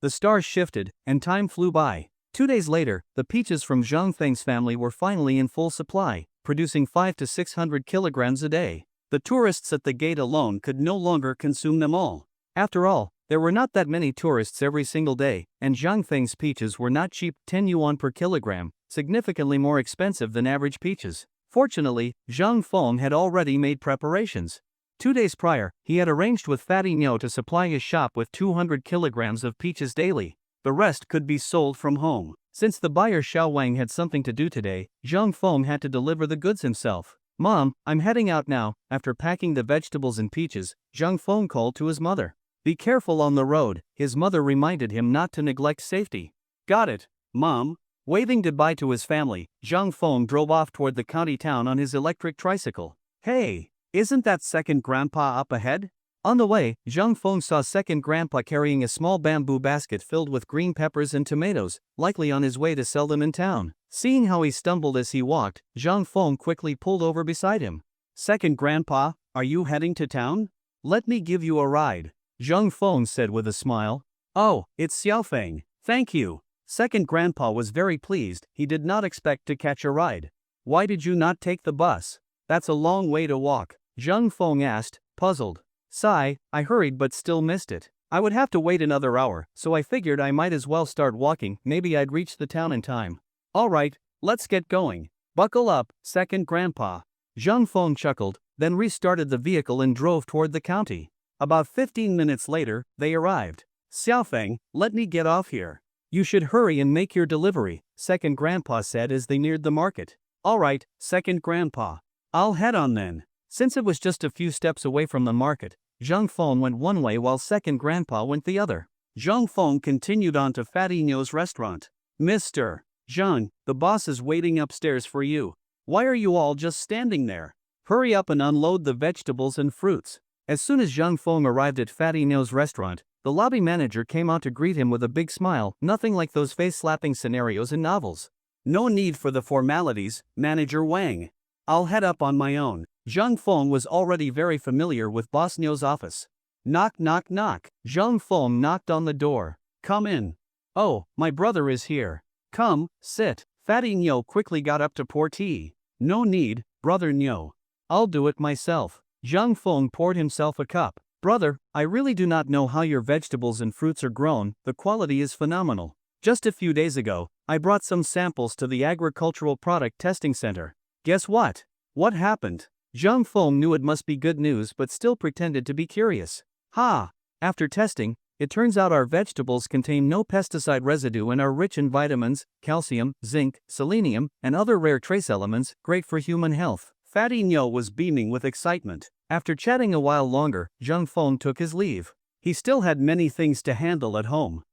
The stars shifted, and time flew by. 2 days later, the peaches from Zhang Feng's family were finally in full supply, producing 500 to 600 kilograms a day. The tourists at the gate alone could no longer consume them all. After all, there were not that many tourists every single day, and Zhang Feng's peaches were not cheap, 10 yuan per kilogram, significantly more expensive than average peaches. Fortunately, Zhang Feng had already made preparations. 2 days prior, he had arranged with Fatty Nyo to supply his shop with 200 kilograms of peaches daily. The rest could be sold from home. Since the buyer Xiao Wang had something to do today, Zhang Feng had to deliver the goods himself. Mom, I'm heading out now. After packing the vegetables and peaches, Zhang Feng called to his mother. Be careful on the road, his mother reminded him not to neglect safety. Got it, Mom. Waving goodbye to his family, Zhang Feng drove off toward the county town on his electric tricycle. Hey, isn't that second grandpa up ahead? On the way, Zhang Feng saw second grandpa carrying a small bamboo basket filled with green peppers and tomatoes, likely on his way to sell them in town. Seeing how he stumbled as he walked, Zhang Feng quickly pulled over beside him. Second grandpa, are you heading to town? Let me give you a ride, Zhang Feng said with a smile. Oh, it's Xiaofeng. Thank you. Second grandpa was very pleased. He did not expect to catch a ride. Why did you not take the bus? That's a long way to walk, Zhang Feng asked, puzzled. Sigh, I hurried but still missed it. I would have to wait another hour, so I figured I might as well start walking, maybe I'd reach the town in time. Alright, let's get going. Buckle up, second grandpa. Zhang Feng chuckled, then restarted the vehicle and drove toward the county. About 15 minutes later, they arrived. Xiaofeng, let me get off here. You should hurry and make your delivery, second grandpa said as they neared the market. Alright, second grandpa. I'll head on then. Since it was just a few steps away from the market, Zhang Feng went one way while second grandpa went the other. Zhang Feng continued on to Fatty Nyo's restaurant. Mr. Zhang, the boss is waiting upstairs for you. Why are you all just standing there? Hurry up and unload the vegetables and fruits. As soon as Zhang Feng arrived at Fatty Nyo's restaurant, the lobby manager came out to greet him with a big smile, nothing like those face-slapping scenarios in novels. No need for the formalities, Manager Wang. I'll head up on my own. Zhang Feng was already very familiar with Boss Nyo's office. Knock knock knock. Zhang Feng knocked on the door. Come in. Oh, my brother is here. Come, sit. Fatty Nyo quickly got up to pour tea. No need, brother Nyo. I'll do it myself. Zhang Feng poured himself a cup. Brother, I really do not know how your vegetables and fruits are grown, the quality is phenomenal. Just a few days ago, I brought some samples to the Agricultural Product Testing Center. Guess what? What happened? Zhang Feng knew it must be good news but still pretended to be curious. Ha! After testing, it turns out our vegetables contain no pesticide residue and are rich in vitamins, calcium, zinc, selenium, and other rare trace elements, great for human health. Fatty Nyo was beaming with excitement. After chatting a while longer, Zhang Feng took his leave. He still had many things to handle at home.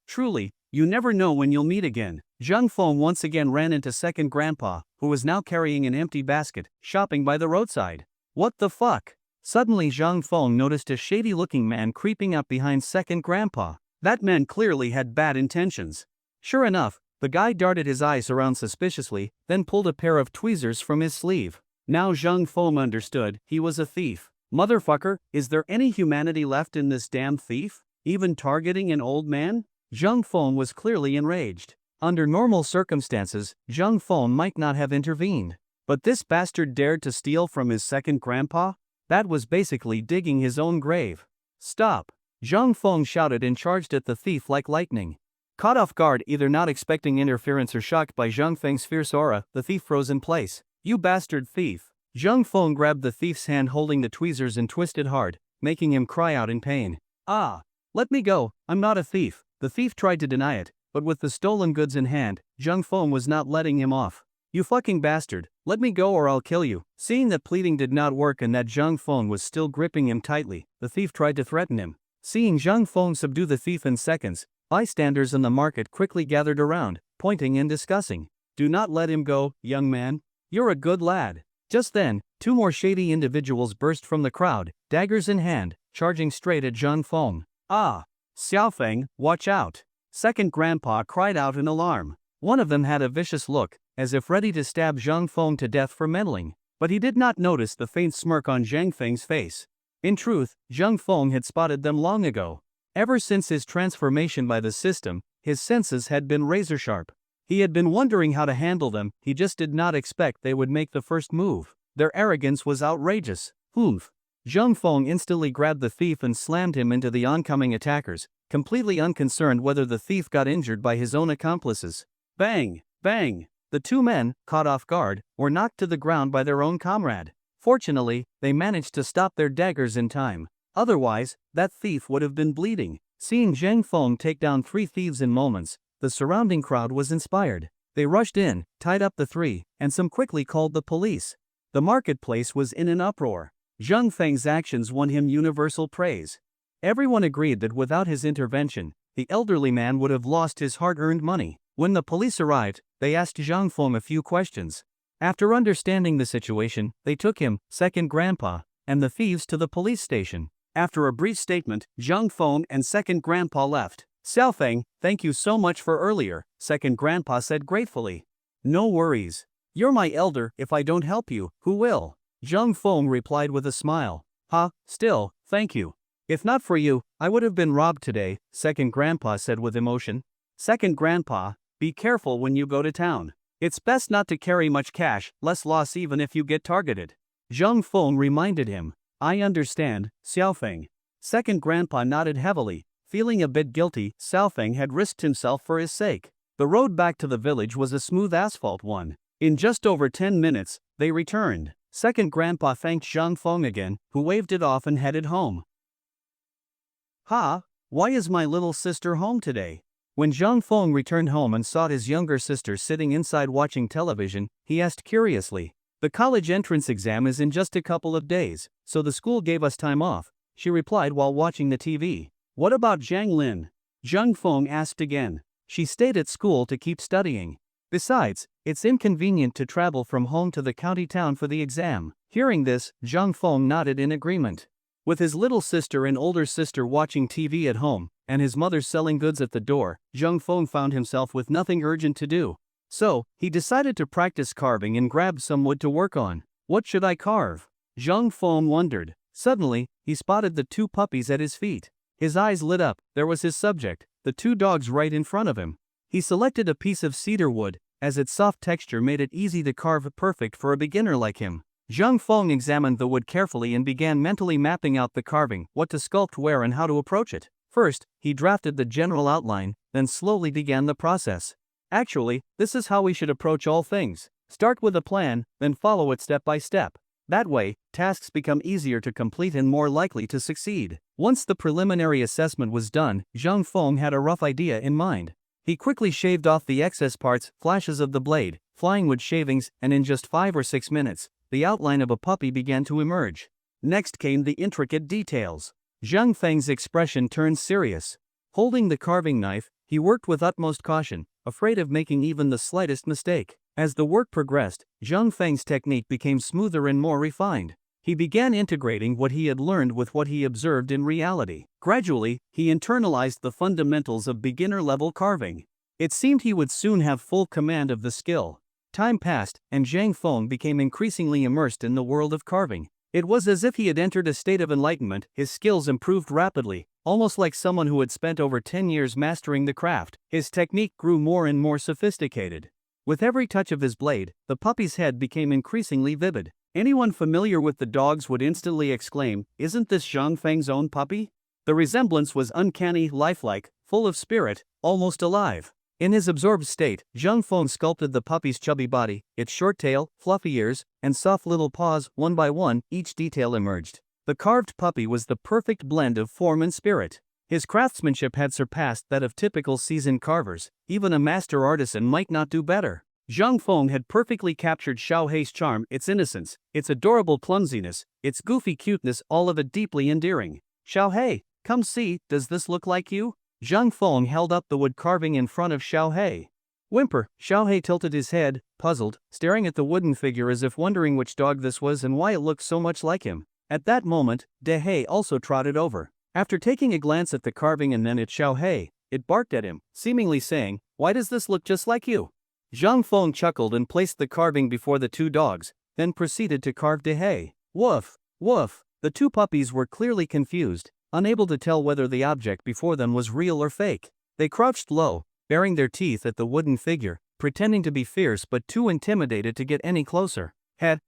Truly, you never know when you'll meet again. Zhang Feng once again ran into second grandpa, who was now carrying an empty basket, shopping by the roadside. What the fuck? Suddenly Zhang Feng noticed a shady-looking man creeping up behind second grandpa. That man clearly had bad intentions. Sure enough, the guy darted his eyes around suspiciously, then pulled a pair of tweezers from his sleeve. Now Zhang Feng understood, he was a thief. Motherfucker, is there any humanity left in this damn thief? Even targeting an old man? Zhang Feng was clearly enraged. Under normal circumstances, Zhang Feng might not have intervened. But this bastard dared to steal from his second grandpa? That was basically digging his own grave. Stop! Zhang Feng shouted and charged at the thief like lightning. Caught off guard, either not expecting interference or shocked by Zhang Feng's fierce aura, the thief froze in place. You bastard thief! Zhang Feng grabbed the thief's hand holding the tweezers and twisted hard, making him cry out in pain. Ah! Let me go, I'm not a thief. The thief tried to deny it, but with the stolen goods in hand, Zhang Feng was not letting him off. You fucking bastard, let me go or I'll kill you. Seeing that pleading did not work and that Zhang Feng was still gripping him tightly, the thief tried to threaten him. Seeing Zhang Feng subdue the thief in seconds, bystanders in the market quickly gathered around, pointing and discussing. Do not let him go, young man. You're a good lad. Just then, two more shady individuals burst from the crowd, daggers in hand, charging straight at Zhang Feng. Ah! Xiaofeng, watch out! Second grandpa cried out in alarm. One of them had a vicious look, as if ready to stab Zhang Feng to death for meddling, but he did not notice the faint smirk on Zhang Feng's face. In truth, Zhang Feng had spotted them long ago. Ever since his transformation by the system, his senses had been razor-sharp. He had been wondering how to handle them, he just did not expect they would make the first move. Their arrogance was outrageous. Oof! Zhang Feng instantly grabbed the thief and slammed him into the oncoming attackers, completely unconcerned whether the thief got injured by his own accomplices. Bang! Bang! The two men, caught off guard, were knocked to the ground by their own comrade. Fortunately, they managed to stop their daggers in time. Otherwise, that thief would have been bleeding. Seeing Zhang Feng take down three thieves in moments, the surrounding crowd was inspired. They rushed in, tied up the three, and some quickly called the police. The marketplace was in an uproar. Zhang Feng's actions won him universal praise. Everyone agreed that without his intervention, the elderly man would have lost his hard-earned money. When the police arrived, they asked Zhang Feng a few questions. After understanding the situation, they took him, second grandpa, and the thieves to the police station. After a brief statement, Zhang Feng and second grandpa left. Xiaofeng, thank you so much for earlier, second grandpa said gratefully. No worries. You're my elder, if I don't help you, who will? Zhang Feng replied with a smile. Still, thank you. If not for you, I would have been robbed today, second grandpa said with emotion. Second grandpa, be careful when you go to town. It's best not to carry much cash, less loss even if you get targeted. Zhang Feng reminded him. I understand, Xiaofeng. Second grandpa nodded heavily, feeling a bit guilty. Xiaofeng had risked himself for his sake. The road back to the village was a smooth asphalt one. In just over 10 minutes, they returned. Second grandpa thanked Zhang Feng again, who waved it off and headed home. Why is my little sister home today? When Zhang Feng returned home and saw his younger sister sitting inside watching television, he asked curiously. The college entrance exam is in just a couple of days, so the school gave us time off, she replied while watching the TV. What about Zhang Lin? Zhang Feng asked again. She stayed at school to keep studying. Besides, it's inconvenient to travel from home to the county town for the exam. Hearing this, Zhang Feng nodded in agreement. With his little sister and older sister watching TV at home, and his mother selling goods at the door, Zhang Feng found himself with nothing urgent to do. So, he decided to practice carving and grabbed some wood to work on. What should I carve? Zhang Feng wondered. Suddenly, he spotted the two puppies at his feet. His eyes lit up. There was his subject, the two dogs right in front of him. He selected a piece of cedar wood, as its soft texture made it easy to carve, perfect for a beginner like him. Zhang Feng examined the wood carefully and began mentally mapping out the carving, what to sculpt where and how to approach it. First, he drafted the general outline, then slowly began the process. Actually, this is how we should approach all things. Start with a plan, then follow it step by step. That way, tasks become easier to complete and more likely to succeed. Once the preliminary assessment was done, Zhang Feng had a rough idea in mind. He quickly shaved off the excess parts, flashes of the blade, flying wood shavings, and in just 5 or 6 minutes, the outline of a puppy began to emerge. Next came the intricate details. Zhang Feng's expression turned serious. Holding the carving knife, he worked with utmost caution, afraid of making even the slightest mistake. As the work progressed, Zhang Feng's technique became smoother and more refined. He began integrating what he had learned with what he observed in reality. Gradually, he internalized the fundamentals of beginner-level carving. It seemed he would soon have full command of the skill. Time passed, and Zhang Feng became increasingly immersed in the world of carving. It was as if he had entered a state of enlightenment. His skills improved rapidly, almost like someone who had spent over 10 years mastering the craft. His technique grew more and more sophisticated. With every touch of his blade, the puppy's head became increasingly vivid. Anyone familiar with the dogs would instantly exclaim, "Isn't this Zhang Feng's own puppy?" The resemblance was uncanny, lifelike, full of spirit, almost alive. In his absorbed state, Zhang Feng sculpted the puppy's chubby body, its short tail, fluffy ears, and soft little paws. One by one, each detail emerged. The carved puppy was the perfect blend of form and spirit. His craftsmanship had surpassed that of typical seasoned carvers. Even a master artisan might not do better. Zhang Feng had perfectly captured Xiao Hei's charm, its innocence, its adorable clumsiness, its goofy cuteness, all of it deeply endearing. Xiao Hei, come see, does this look like you? Zhang Feng held up the wood carving in front of Xiao Hei. Whimper, Xiao Hei tilted his head, puzzled, staring at the wooden figure as if wondering which dog this was and why it looked so much like him. At that moment, De Hei also trotted over. After taking a glance at the carving and then at Xiao Hei, it barked at him, seemingly saying, "Why does this look just like you?" Zhang Feng chuckled and placed the carving before the two dogs, then proceeded to carve De Hei. Woof, woof. The two puppies were clearly confused, unable to tell whether the object before them was real or fake. They crouched low, baring their teeth at the wooden figure, pretending to be fierce but too intimidated to get any closer.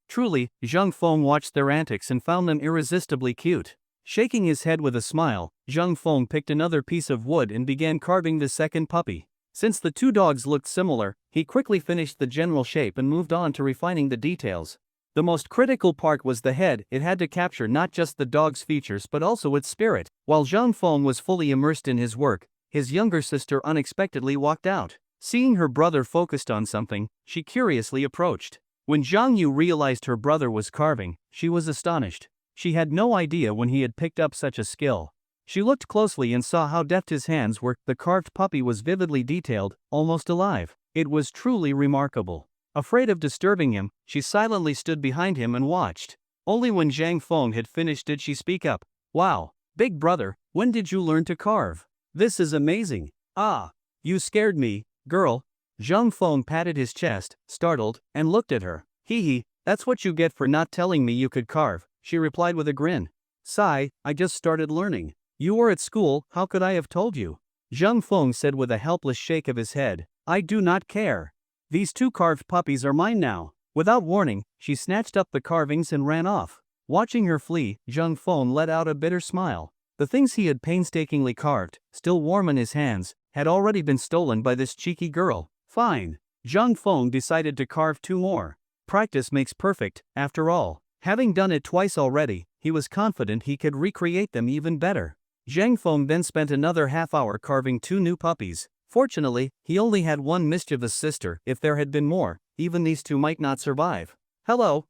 Truly, Zhang Feng watched their antics and found them irresistibly cute. Shaking his head with a smile, Zhang Feng picked another piece of wood and began carving the second puppy. Since the two dogs looked similar, he quickly finished the general shape and moved on to refining the details. The most critical part was the head. It had to capture not just the dog's features but also its spirit. While Zhang Feng was fully immersed in his work, his younger sister unexpectedly walked out. Seeing her brother focused on something, she curiously approached. When Zhang Yu realized her brother was carving, she was astonished. She had no idea when he had picked up such a skill. She looked closely and saw how deft his hands were. The carved puppy was vividly detailed, almost alive. It was truly remarkable. Afraid of disturbing him, she silently stood behind him and watched. Only when Zhang Feng had finished did she speak up. "Wow, big brother, when did you learn to carve? This is amazing." "Ah, you scared me, girl." Zhang Feng patted his chest, startled, and looked at her. "Hee hee, that's what you get for not telling me you could carve," she replied with a grin. "Sigh, I just started learning. You were at school, how could I have told you?" Zhang Feng said with a helpless shake of his head. "I do not care. These two carved puppies are mine now." Without warning, she snatched up the carvings and ran off. Watching her flee, Zhang Feng let out a bitter smile. The things he had painstakingly carved, still warm in his hands, had already been stolen by this cheeky girl. Fine. Zhang Feng decided to carve two more. Practice makes perfect, after all. Having done it twice already, he was confident he could recreate them even better. Zhang Feng then spent another half-hour carving two new puppies. Fortunately, he only had one mischievous sister. If there had been more, even these two might not survive. Hello,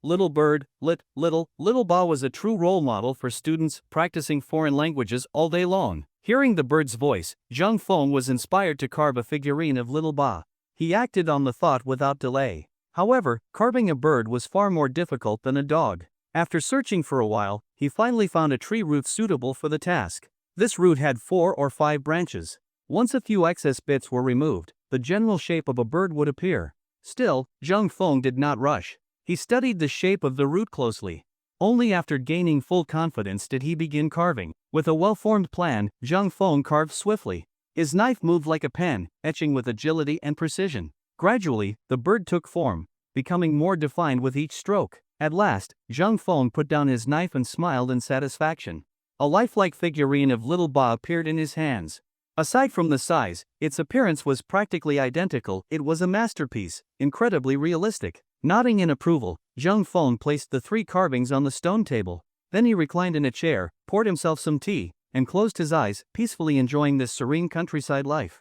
little bird. Little Ba was a true role model for students practicing foreign languages all day long. Hearing the bird's voice, Zhang Feng was inspired to carve a figurine of Little Ba. He acted on the thought without delay. However, carving a bird was far more difficult than a dog. After searching for a while, he finally found a tree root suitable for the task. This root had 4 or 5 branches. Once a few excess bits were removed, the general shape of a bird would appear. Still, Zhang Feng did not rush. He studied the shape of the root closely. Only after gaining full confidence did he begin carving. With a well-formed plan, Zhang Feng carved swiftly. His knife moved like a pen, etching with agility and precision. Gradually, the bird took form, becoming more defined with each stroke. At last, Zhang Feng put down his knife and smiled in satisfaction. A lifelike figurine of Little Ba appeared in his hands. Aside from the size, its appearance was practically identical. It was a masterpiece, incredibly realistic. Nodding in approval, Zhang Feng placed the 3 carvings on the stone table. Then he reclined in a chair, poured himself some tea, and closed his eyes, peacefully enjoying this serene countryside life.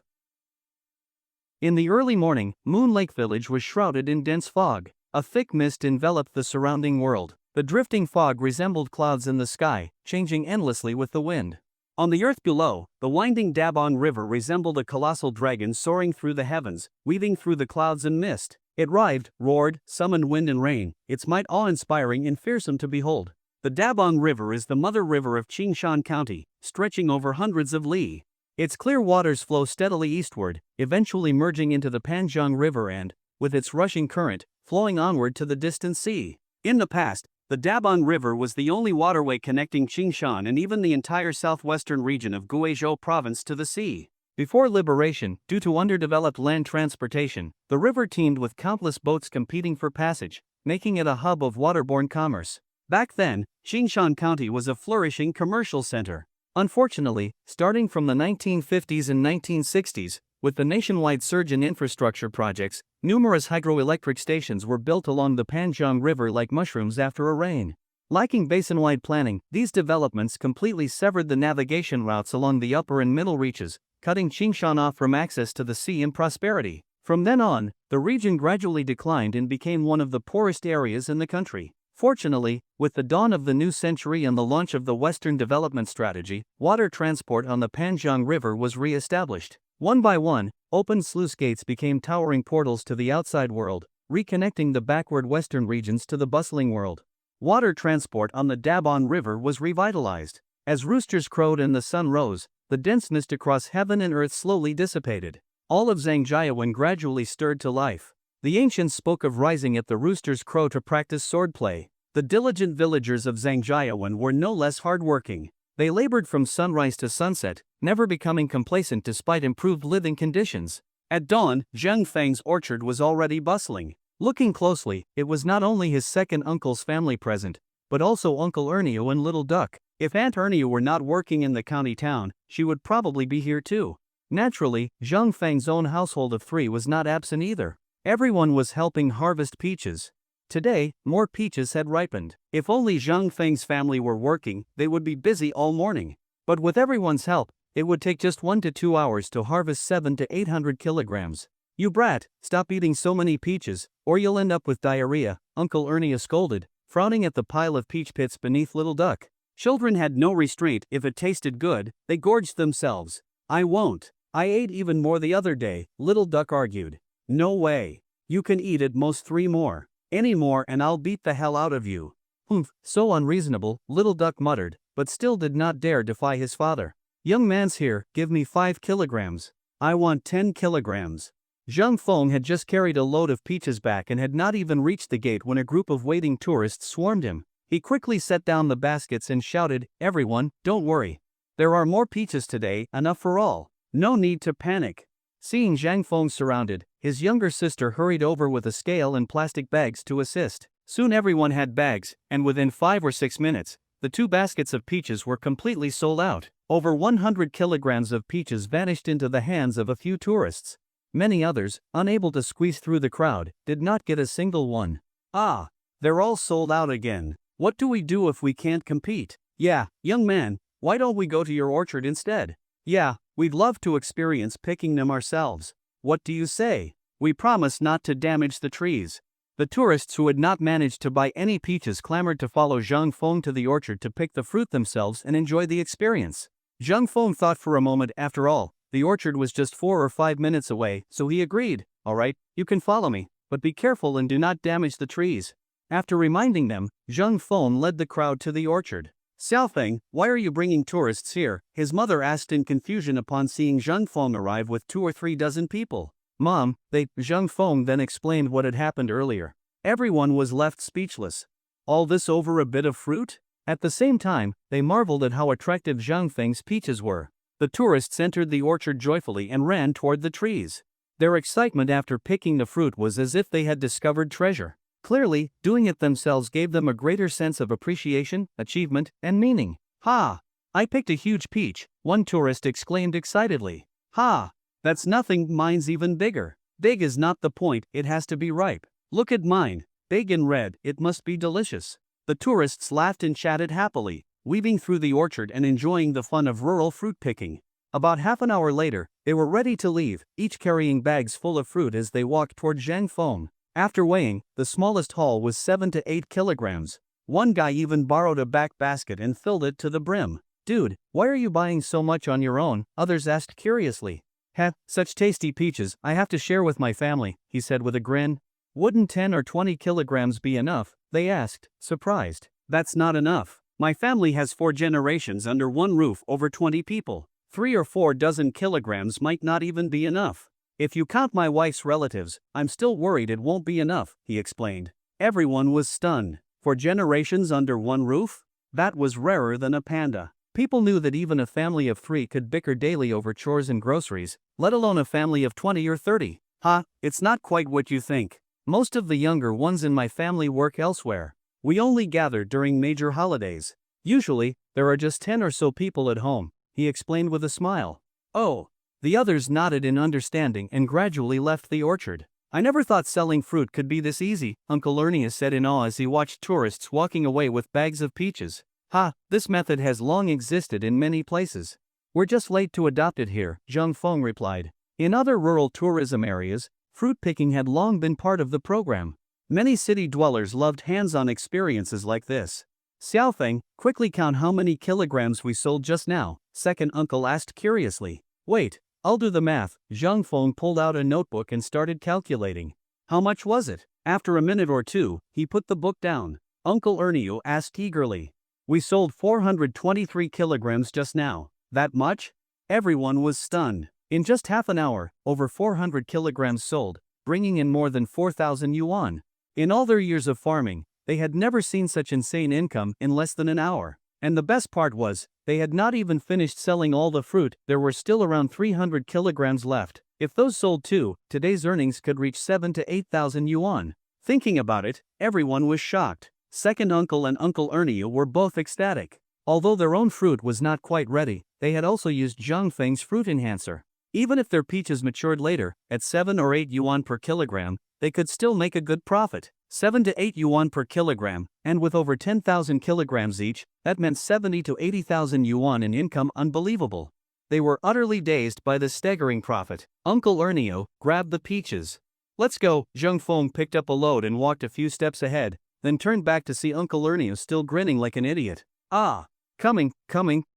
In the early morning, Moon Lake Village was shrouded in dense fog. A thick mist enveloped the surrounding world. The drifting fog resembled clouds in the sky, changing endlessly with the wind. On the earth below, the winding Dabon River resembled a colossal dragon soaring through the heavens, weaving through the clouds and mist. It writhed, roared, summoned wind and rain, its might awe-inspiring and fearsome to behold. The Dabon River is the mother river of Qingshan County, stretching over hundreds of li. Its clear waters flow steadily eastward, eventually merging into the Panjiang River and, with its rushing current, flowing onward to the distant sea. In the past, the Dabon River was the only waterway connecting Qingshan and even the entire southwestern region of Guizhou province to the sea. Before liberation, due to underdeveloped land transportation, the river teemed with countless boats competing for passage, making it a hub of waterborne commerce. Back then, Qingshan County was a flourishing commercial center. Unfortunately, starting from the 1950s and 1960s, With the nationwide surge in infrastructure projects, numerous hydroelectric stations were built along the Panjang River like mushrooms after a rain. Lacking basin-wide planning, these developments completely severed the navigation routes along the upper and middle reaches, cutting Qingshan off from access to the sea and prosperity. From then on, the region gradually declined and became one of the poorest areas in the country. Fortunately, with the dawn of the new century and the launch of the Western Development Strategy, water transport on the Panjang River was re-established. One by one, open sluice gates became towering portals to the outside world, reconnecting the backward western regions to the bustling world. Water transport on the Dabon River was revitalized. As roosters crowed and the sun rose, the dense mist across heaven and earth slowly dissipated. All of Zhangjiawan gradually stirred to life. The ancients spoke of rising at the rooster's crow to practice swordplay. The diligent villagers of Zhangjiawan were no less hardworking. They labored from sunrise to sunset, never becoming complacent despite improved living conditions. At dawn, Zhang Feng's orchard was already bustling. Looking closely, it was not only his second uncle's family present, but also Uncle Ernio and Little Duck. If Aunt Ernio were not working in the county town, she would probably be here too. Naturally, Zhang Feng's own household of 3 was not absent either. Everyone was helping harvest peaches. Today, more peaches had ripened. If only Zhang Feng's family were working, they would be busy all morning. But with everyone's help, it would take just 1 to 2 hours to harvest 700 to 800 kilograms. "You brat, stop eating so many peaches, or you'll end up with diarrhea," Uncle Ernio scolded, frowning at the pile of peach pits beneath Little Duck. Children had no restraint. If it tasted good, they gorged themselves. "I won't. I ate even more the other day," Little Duck argued. "No way. You can eat at most 3 more. Any more and I'll beat the hell out of you." "Humph, so unreasonable," Little Duck muttered, but still did not dare defy his father. "Young man's here, give me 5 kilograms. I want 10 kilograms. Zhang Feng had just carried a load of peaches back and had not even reached the gate when a group of waiting tourists swarmed him. He quickly set down the baskets and shouted, "Everyone, don't worry. There are more peaches today, enough for all. No need to panic." Seeing Zhang Feng surrounded, his younger sister hurried over with a scale and plastic bags to assist. Soon everyone had bags, and within 5 or 6 minutes, the 2 baskets of peaches were completely sold out. Over 100 kilograms of peaches vanished into the hands of a few tourists. Many others, unable to squeeze through the crowd, did not get a single one. "Ah, they're all sold out again. What do we do if we can't compete?" "Yeah, young man, why don't we go to your orchard instead?" "Yeah, we'd love to experience picking them ourselves. What do you say? We promise not to damage the trees." The tourists who had not managed to buy any peaches clamored to follow Zhang Feng to the orchard to pick the fruit themselves and enjoy the experience. Zhang Feng thought for a moment. After all, the orchard was just 4 or 5 minutes away, so he agreed. "All right, you can follow me, but be careful and do not damage the trees." After reminding them, Zhang Feng led the crowd to the orchard. "Xiaofeng, why are you bringing tourists here?" his mother asked in confusion upon seeing Zhang Feng arrive with 2 or 3 dozen people. "Mom, Zhang Feng then explained what had happened earlier. Everyone was left speechless. All this over a bit of fruit? At the same time, they marveled at how attractive Zhang Feng's peaches were. The tourists entered the orchard joyfully and ran toward the trees. Their excitement after picking the fruit was as if they had discovered treasure. Clearly, doing it themselves gave them a greater sense of appreciation, achievement, and meaning. "Ha! I picked a huge peach," one tourist exclaimed excitedly. "Ha! That's nothing, mine's even bigger." "Big is not the point, it has to be ripe. Look at mine, big and red, it must be delicious." The tourists laughed and chatted happily, weaving through the orchard and enjoying the fun of rural fruit picking. About half an hour later, they were ready to leave, each carrying bags full of fruit as they walked toward Zhang Feng. After weighing, the smallest haul was 7 to 8 kilograms. One guy even borrowed a back basket and filled it to the brim. "Dude, why are you buying so much on your own?" others asked curiously. "Heh, such tasty peaches, I have to share with my family," he said with a grin. "Wouldn't 10 or 20 kilograms be enough?" they asked, surprised. "That's not enough. My family has 4 generations under one roof, over 20 people. 3 or 4 dozen kilograms might not even be enough. If you count my wife's relatives, I'm still worried it won't be enough," he explained. Everyone was stunned. 4 generations under one roof? That was rarer than a panda. People knew that even a family of 3 could bicker daily over chores and groceries, let alone a family of 20 or 30. "Ha, it's not quite what you think. Most of the younger ones in my family work elsewhere. We only gather during major holidays. Usually, there are just 10 or so people at home," he explained with a smile. "Oh, The others nodded in understanding and gradually left the orchard. I never thought selling fruit could be this easy, Uncle Ernie said in awe as he watched tourists walking away with bags of peaches. Ha, this method has long existed in many places. We're just late to adopt it here, Zhang Feng replied. In other rural tourism areas, fruit picking had long been part of the program. Many city dwellers loved hands-on experiences like this. Xiaofeng, quickly count how many kilograms we sold just now, second uncle asked curiously. Wait, I'll do the math. Zhang Feng pulled out a notebook and started calculating. How much was it? After a minute or two, he put the book down. Uncle Ernie asked eagerly. We sold 423 kilograms just now. That much? Everyone was stunned. In just half an hour, over 400 kilograms sold, bringing in more than 4,000 yuan. In all their years of farming, they had never seen such insane income in less than an hour. And the best part was, they had not even finished selling all the fruit, there were still around 300 kilograms left. If those sold too, today's earnings could reach 7,000 to 8,000 yuan. Thinking about it, everyone was shocked. Second uncle and Uncle Ernie were both ecstatic. Although their own fruit was not quite ready, they had also used Zhang Feng's fruit enhancer. Even if their peaches matured later, at 7 or 8 yuan per kilogram, they could still make a good profit. 7 to 8 yuan per kilogram, and with over 10,000 kilograms each, that meant 70 to 80,000 yuan in income. Unbelievable. They were utterly dazed by the staggering profit. Uncle Ernio grabbed the peaches. Let's go. Zhang Feng picked up a load and walked a few steps ahead, then turned back to see Uncle Ernio still grinning like an idiot. Ah! Coming.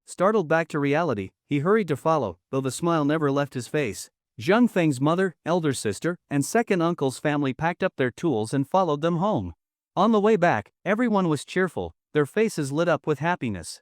Startled back to reality, he hurried to follow, though the smile never left his face. Zhang Feng's mother, elder sister, and second uncle's family packed up their tools and followed them home. On the way back, everyone was cheerful, their faces lit up with happiness.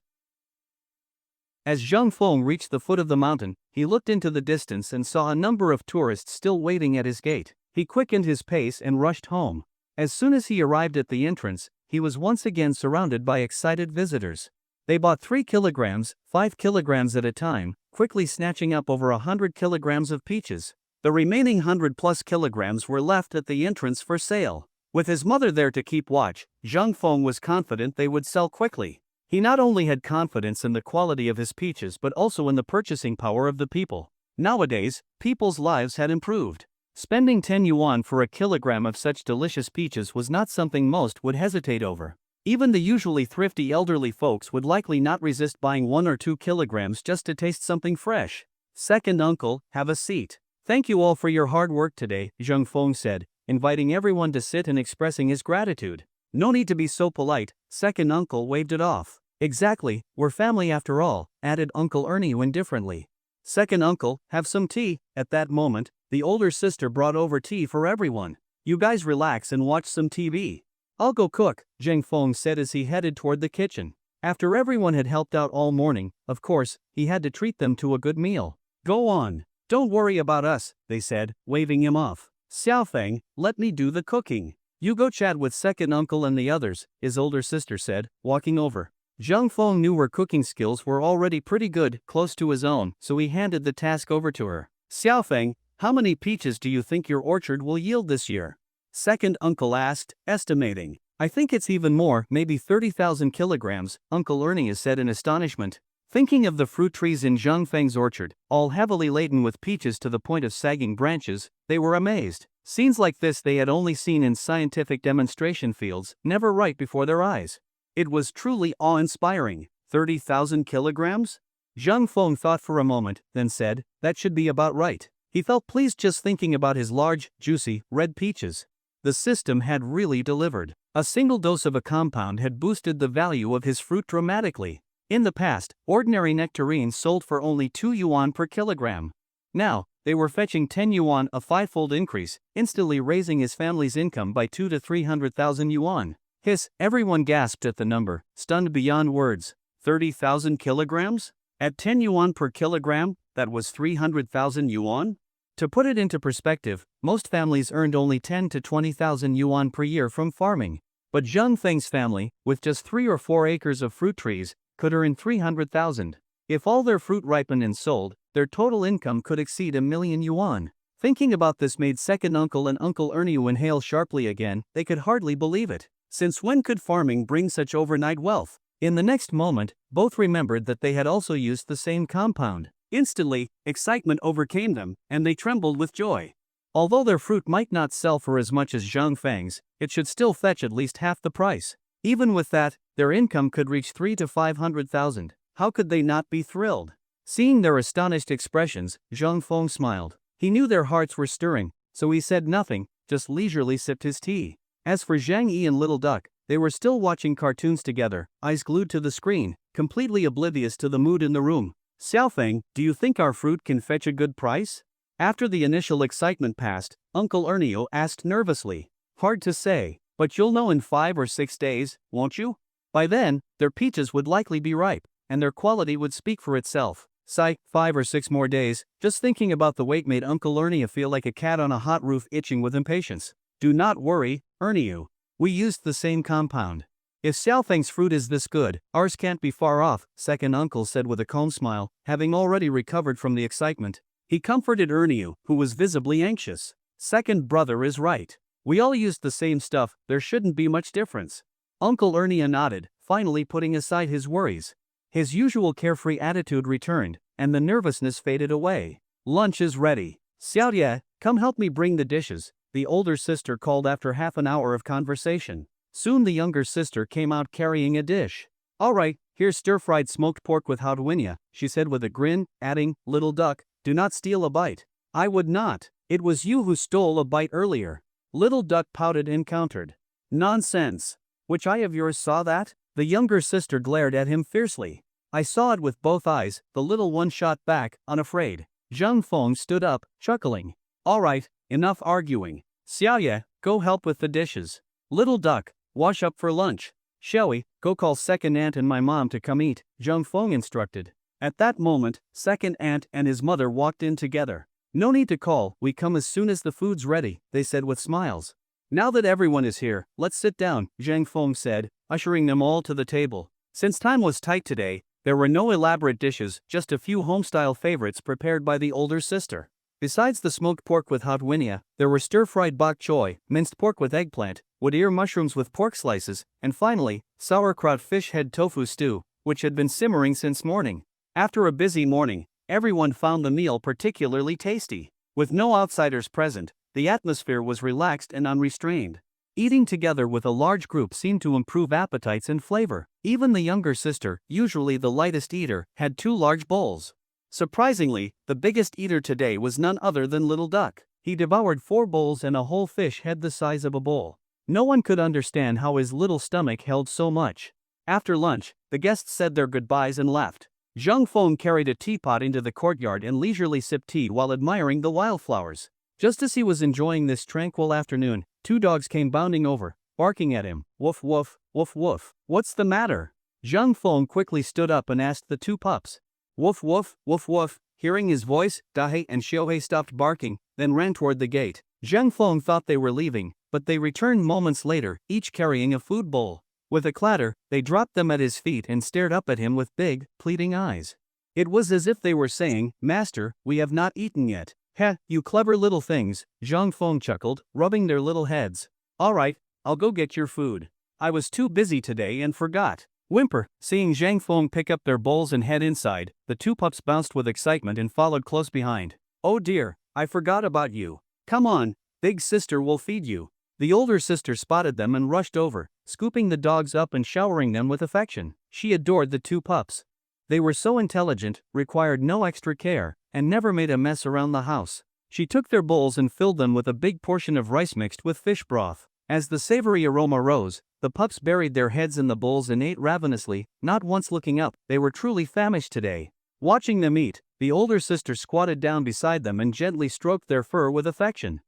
As Zhang Feng reached the foot of the mountain, he looked into the distance and saw a number of tourists still waiting at his gate. He quickened his pace and rushed home. As soon as he arrived at the entrance, he was once again surrounded by excited visitors. They bought 3 kilograms, 5 kilograms at a time, quickly snatching up over 100 kilograms of peaches. The remaining 100+ kilograms were left at the entrance for sale. With his mother there to keep watch, Zhang Feng was confident they would sell quickly. He not only had confidence in the quality of his peaches but also in the purchasing power of the people. Nowadays, people's lives had improved. Spending 10 yuan for a kilogram of such delicious peaches was not something most would hesitate over. Even the usually thrifty elderly folks would likely not resist buying 1 or 2 kilograms just to taste something fresh. Second uncle, have a seat. Thank you all for your hard work today, Zhang Feng said, inviting everyone to sit and expressing his gratitude. No need to be so polite, second uncle waved it off. Exactly, we're family after all, added Uncle Ernie indifferently. Second uncle, have some tea. At that moment, the older sister brought over tea for everyone. You guys relax and watch some TV. I'll go cook, Zhang Feng said as he headed toward the kitchen. After everyone had helped out all morning, of course, he had to treat them to a good meal. Go on. Don't worry about us, they said, waving him off. Xiaofeng, let me do the cooking. You go chat with second uncle and the others, his older sister said, walking over. Zhang Feng knew her cooking skills were already pretty good, close to his own, so he handed the task over to her. Xiaofeng, how many peaches do you think your orchard will yield this year? Second uncle asked, estimating. I think it's even more, maybe 30,000 kilograms, Uncle Ernie said in astonishment. Thinking of the fruit trees in Zhang Feng's orchard, all heavily laden with peaches to the point of sagging branches, they were amazed. Scenes like this they had only seen in scientific demonstration fields, never right before their eyes. It was truly awe-inspiring. 30,000 kilograms? Zhang Feng thought for a moment, then said, that should be about right. He felt pleased just thinking about his large, juicy, red peaches. The system had really delivered. A single dose of a compound had boosted the value of his fruit dramatically. In the past, ordinary nectarines sold for only 2 yuan per kilogram. Now, they were fetching 10 yuan, a 5-fold increase, instantly raising his family's income by 200,000 to 300,000 yuan. Hiss, everyone gasped at the number, stunned beyond words. 30,000 kilograms? At 10 yuan per kilogram, that was 300,000 yuan? To put it into perspective, most families earned only 10,000 to 20,000 yuan per year from farming. But Zhang Feng's family, with just 3 or 4 acres of fruit trees, could earn 300,000. If all their fruit ripened and sold, their total income could exceed 1,000,000 yuan. Thinking about this made second uncle and Uncle Ernie inhale sharply again. They could hardly believe it. Since when could farming bring such overnight wealth? In the next moment, both remembered that they had also used the same compound. Instantly, excitement overcame them, and they trembled with joy. Although their fruit might not sell for as much as Zhang Feng's, it should still fetch at least half the price. Even with that, their income could reach 3 to 500,000. How could they not be thrilled? Seeing their astonished expressions, Zhang Feng smiled. He knew their hearts were stirring, so he said nothing, just leisurely sipped his tea. As for Zhang Yi and Little Duck, they were still watching cartoons together, eyes glued to the screen, completely oblivious to the mood in the room. Xiaofeng, do you think our fruit can fetch a good price? After the initial excitement passed, Uncle Ernio asked nervously. Hard to say, but you'll know in 5 or 6 days, won't you? By then, their peaches would likely be ripe, and their quality would speak for itself. Sigh, 5 or 6 more days. Just thinking about the wait made Uncle Ernio feel like a cat on a hot roof itching with impatience. Do not worry, Ernio. We used the same compound. If Xiaofeng's fruit is this good, ours can't be far off, second uncle said with a calm smile, having already recovered from the excitement. He comforted Ernio, who was visibly anxious. Second brother is right. We all used the same stuff, there shouldn't be much difference. Uncle Ernio nodded, finally putting aside his worries. His usual carefree attitude returned, and the nervousness faded away. Lunch is ready. Xiaoye, come help me bring the dishes, the older sister called after half an hour of conversation. Soon the younger sister came out carrying a dish. All right, here's stir-fried smoked pork with hardwinia, she said with a grin, adding, Little Duck, do not steal a bite. I would not. It was you who stole a bite earlier. Little Duck pouted and countered. Nonsense. Which eye of yours saw that? The younger sister glared at him fiercely. I saw it with both eyes, the little one shot back, unafraid. Zhang Feng stood up, chuckling. All right, enough arguing. Xiaoye, go help with the dishes. Little Duck, wash up for lunch. Xiaoyi, go call second aunt and my mom to come eat, Zhang Feng instructed. At that moment, second aunt and his mother walked in together. No need to call, we come as soon as the food's ready, they said with smiles. Now that everyone is here, let's sit down, Zhang Feng said, ushering them all to the table. Since time was tight today, there were no elaborate dishes, just a few home-style favorites prepared by the older sister. Besides the smoked pork with hardwinia, there were stir-fried bok choy, minced pork with eggplant, wood ear mushrooms with pork slices, and finally, sauerkraut fish head tofu stew, which had been simmering since morning. After a busy morning, everyone found the meal particularly tasty. With no outsiders present, the atmosphere was relaxed and unrestrained. Eating together with a large group seemed to improve appetites and flavor. Even the younger sister, usually the lightest eater, had 2 large bowls. Surprisingly, the biggest eater today was none other than Little Duck. He devoured 4 bowls and a whole fish head the size of a bowl. No one could understand how his little stomach held so much. After lunch, the guests said their goodbyes and left. Zhang Feng carried a teapot into the courtyard and leisurely sipped tea while admiring the wildflowers. Just as he was enjoying this tranquil afternoon, 2 dogs came bounding over, barking at him. Woof woof, woof woof. What's the matter? Zhang Feng quickly stood up and asked the 2 pups. Woof woof, woof woof. Hearing his voice, Dahei and Xiaohei stopped barking, then ran toward the gate. Zhang Feng thought they were leaving, but they returned moments later, each carrying a food bowl. With a clatter, they dropped them at his feet and stared up at him with big, pleading eyes. It was as if they were saying, Master, we have not eaten yet. Heh, you clever little things, Zhang Feng chuckled, rubbing their little heads. All right, I'll go get your food. I was too busy today and forgot. Whimper, seeing Zhang Feng pick up their bowls and head inside, the 2 pups bounced with excitement and followed close behind. Oh dear, I forgot about you. Come on, big sister will feed you. The older sister spotted them and rushed over, scooping the dogs up and showering them with affection. She adored the 2 pups. They were so intelligent, required no extra care, and never made a mess around the house. She took their bowls and filled them with a big portion of rice mixed with fish broth. As the savory aroma rose, the pups buried their heads in the bowls and ate ravenously, not once looking up. They were truly famished today. Watching them eat, the older sister squatted down beside them and gently stroked their fur with affection.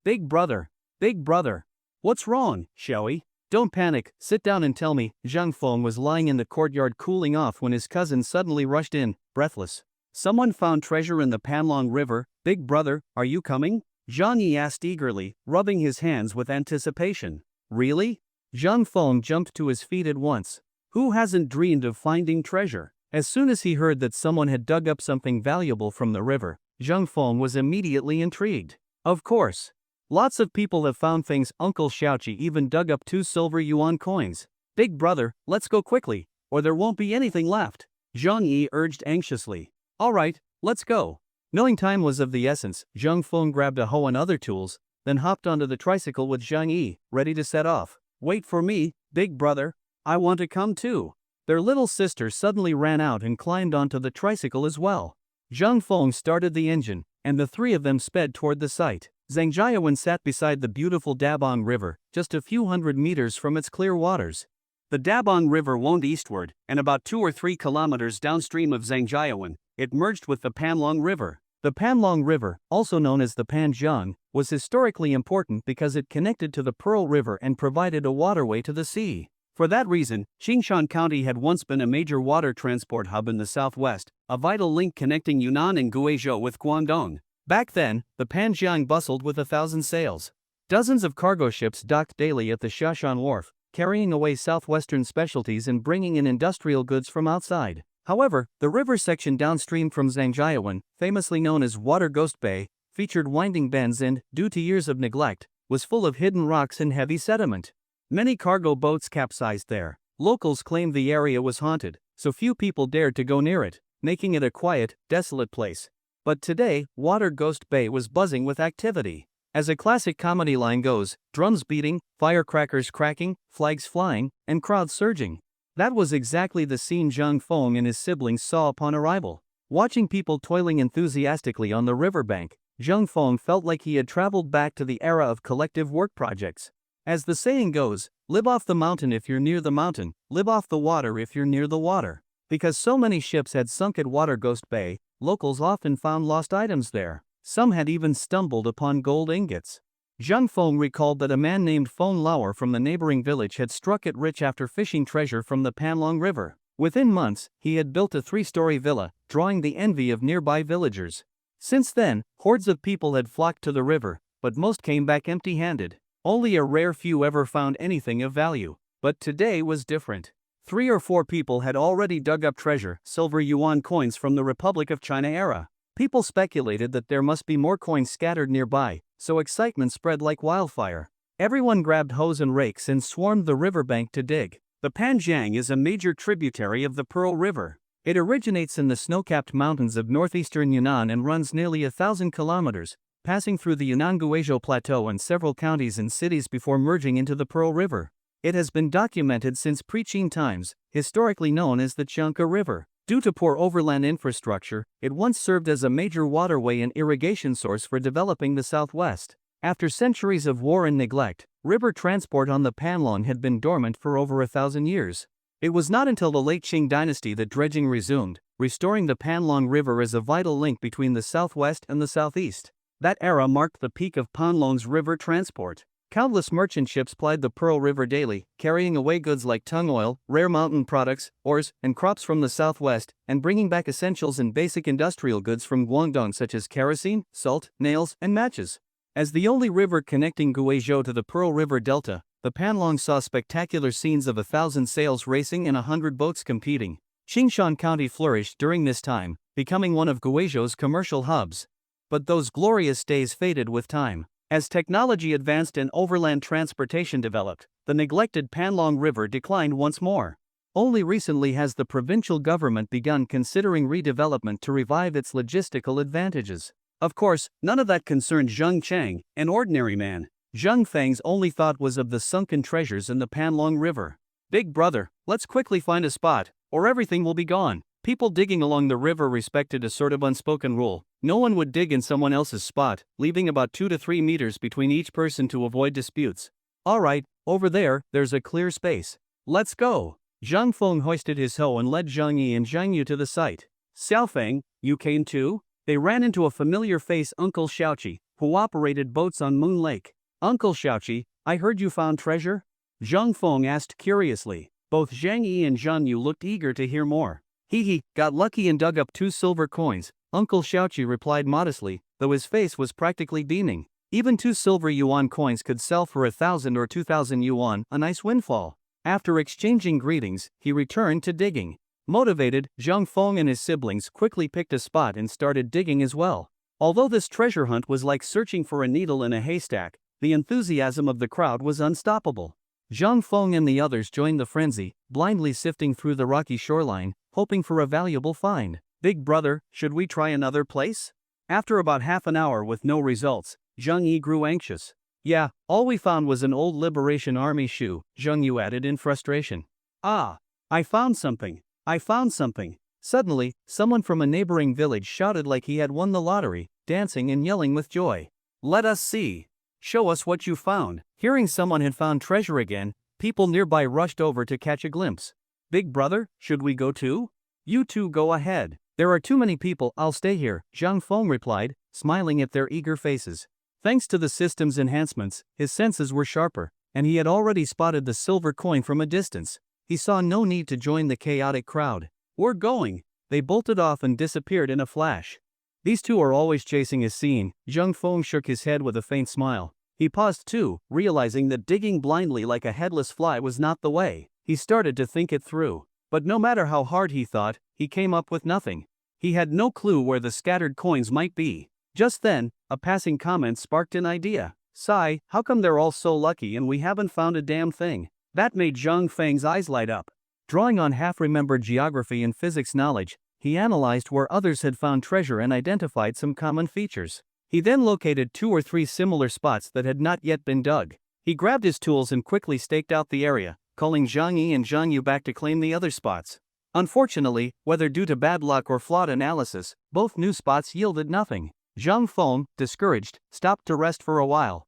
Big brother, what's wrong, Xiaoyi? Don't panic, sit down and tell me. Zhang Feng was lying in the courtyard cooling off when his cousin suddenly rushed in, breathless. Someone found treasure in the Panlong River. Big brother, are you coming? Zhang Yi asked eagerly, rubbing his hands with anticipation. Really? Zhang Feng jumped to his feet at once. Who hasn't dreamed of finding treasure? As soon as he heard that someone had dug up something valuable from the river, Zhang Feng was immediately intrigued. Of course. Lots of people have found things. Uncle Xiaoqi even dug up 2 silver yuan coins. Big brother, let's go quickly, or there won't be anything left. Zhang Yi urged anxiously. Alright, let's go. Knowing time was of the essence, Zhang Feng grabbed a hoe and other tools, then hopped onto the tricycle with Zhang Yi, ready to set off. Wait for me, big brother. I want to come too. Their little sister suddenly ran out and climbed onto the tricycle as well. Zhang Feng started the engine, and the three of them sped toward the site. Zhang Jiawen sat beside the beautiful Dabong River, just a few hundred meters from its clear waters. The Dabong River wound eastward, and about 2 or 3 kilometers downstream of Zhang Jiawen, it merged with the Panlong River. The Panlong River, also known as the Panjiang, was historically important because it connected to the Pearl River and provided a waterway to the sea. For that reason, Qingshan County had once been a major water transport hub in the southwest, a vital link connecting Yunnan and Guizhou with Guangdong. Back then, the Panjiang bustled with 1,000 sails. Dozens of cargo ships docked daily at the Shashan Wharf, carrying away southwestern specialties and bringing in industrial goods from outside. However, the river section downstream from Zhangjiawen, famously known as Water Ghost Bay, featured winding bends and, due to years of neglect, was full of hidden rocks and heavy sediment. Many cargo boats capsized there. Locals claimed the area was haunted, so few people dared to go near it, making it a quiet, desolate place. But today, Water Ghost Bay was buzzing with activity. As a classic comedy line goes, drums beating, firecrackers cracking, flags flying, and crowds surging. That was exactly the scene Zhang Feng and his siblings saw upon arrival. Watching people toiling enthusiastically on the riverbank, Zhang Feng felt like he had traveled back to the era of collective work projects. As the saying goes, live off the mountain if you're near the mountain, live off the water if you're near the water. Because so many ships had sunk at Water Ghost Bay, locals often found lost items there. Some had even stumbled upon gold ingots. Zhang Feng recalled that a man named Feng Lauer from the neighboring village had struck it rich after fishing treasure from the Panlong River. Within months, he had built a 3-story villa, drawing the envy of nearby villagers. Since then, hordes of people had flocked to the river, but most came back empty-handed. Only a rare few ever found anything of value. But today was different. 3 or 4 people had already dug up treasure, silver yuan coins from the Republic of China era. People speculated that there must be more coins scattered nearby, so excitement spread like wildfire. Everyone grabbed hoes and rakes and swarmed the riverbank to dig. The Panjiang is a major tributary of the Pearl River. It originates in the snow-capped mountains of northeastern Yunnan and runs nearly 1,000 kilometers, passing through the Yunnan-Guizhou Plateau and several counties and cities before merging into the Pearl River. It has been documented since pre-Qing times, historically known as the Changke River. Due to poor overland infrastructure, it once served as a major waterway and irrigation source for developing the southwest. After centuries of war and neglect, river transport on the Panlong had been dormant for over 1,000 years. It was not until the late Qing dynasty that dredging resumed, restoring the Panlong River as a vital link between the southwest and the southeast. That era marked the peak of Panlong's river transport. Countless merchant ships plied the Pearl River daily, carrying away goods like tung oil, rare mountain products, ores, and crops from the southwest, and bringing back essentials and basic industrial goods from Guangdong such as kerosene, salt, nails, and matches. As the only river connecting Guizhou to the Pearl River Delta, the Panlong saw spectacular scenes of 1,000 sails racing and 100 boats competing. Qingshan County flourished during this time, becoming one of Guizhou's commercial hubs. But those glorious days faded with time. As technology advanced and overland transportation developed, the neglected Panlong River declined once more. Only recently has the provincial government begun considering redevelopment to revive its logistical advantages. Of course, none of that concerned Zheng Chang, an ordinary man. Zheng Feng's only thought was of the sunken treasures in the Panlong River. Big brother, let's quickly find a spot, or everything will be gone. People digging along the river respected a sort of unspoken rule. No one would dig in someone else's spot, leaving about 2 to 3 meters between each person to avoid disputes. Alright, over there's a clear space. Let's go. Zhang Feng hoisted his hoe and led Zhang Yi and Zhang Yu to the site. Xiaofeng, you came too? They ran into a familiar face, Uncle Xiaoqi, who operated boats on Moon Lake. Uncle Xiaoqi, I heard you found treasure? Zhang Feng asked curiously. Both Zhang Yi and Zhang Yu looked eager to hear more. Got lucky and dug up 2 silver coins, Uncle Xiaoqi replied modestly, though his face was practically beaming. Even 2 silver yuan coins could sell for 1,000 or 2,000 yuan, a nice windfall. After exchanging greetings, he returned to digging. Motivated, Zhang Feng and his siblings quickly picked a spot and started digging as well. Although this treasure hunt was like searching for a needle in a haystack, the enthusiasm of the crowd was unstoppable. Zhang Feng and the others joined the frenzy, blindly sifting through the rocky shoreline, hoping for a valuable find. Big brother, should we try another place? After about half an hour with no results, Zheng Yi grew anxious. Yeah, all we found was an old Liberation Army shoe, Zheng Yu added in frustration. Ah, I found something. I found something. Suddenly, someone from a neighboring village shouted like he had won the lottery, dancing and yelling with joy. Let us see. Show us what you found. Hearing someone had found treasure again, people nearby rushed over to catch a glimpse. Big brother, should we go too? You two go ahead. There are too many people, I'll stay here, Zhang Feng replied, smiling at their eager faces. Thanks to the system's enhancements, his senses were sharper, and he had already spotted the silver coin from a distance. He saw no need to join the chaotic crowd. We're going. They bolted off and disappeared in a flash. These two are always chasing a scene. Zhang Feng shook his head with a faint smile. He paused too, realizing that digging blindly like a headless fly was not the way. He started to think it through. But no matter how hard he thought, he came up with nothing. He had no clue where the scattered coins might be. Just then, a passing comment sparked an idea. Sigh, how come they're all so lucky and we haven't found a damn thing? That made Zhang Feng's eyes light up. Drawing on half-remembered geography and physics knowledge, he analyzed where others had found treasure and identified some common features. He then located 2 or 3 similar spots that had not yet been dug. He grabbed his tools and quickly staked out the area, calling Zhang Yi and Zhang Yu back to claim the other spots. Unfortunately, whether due to bad luck or flawed analysis, both new spots yielded nothing. Zhang Feng, discouraged, stopped to rest for a while.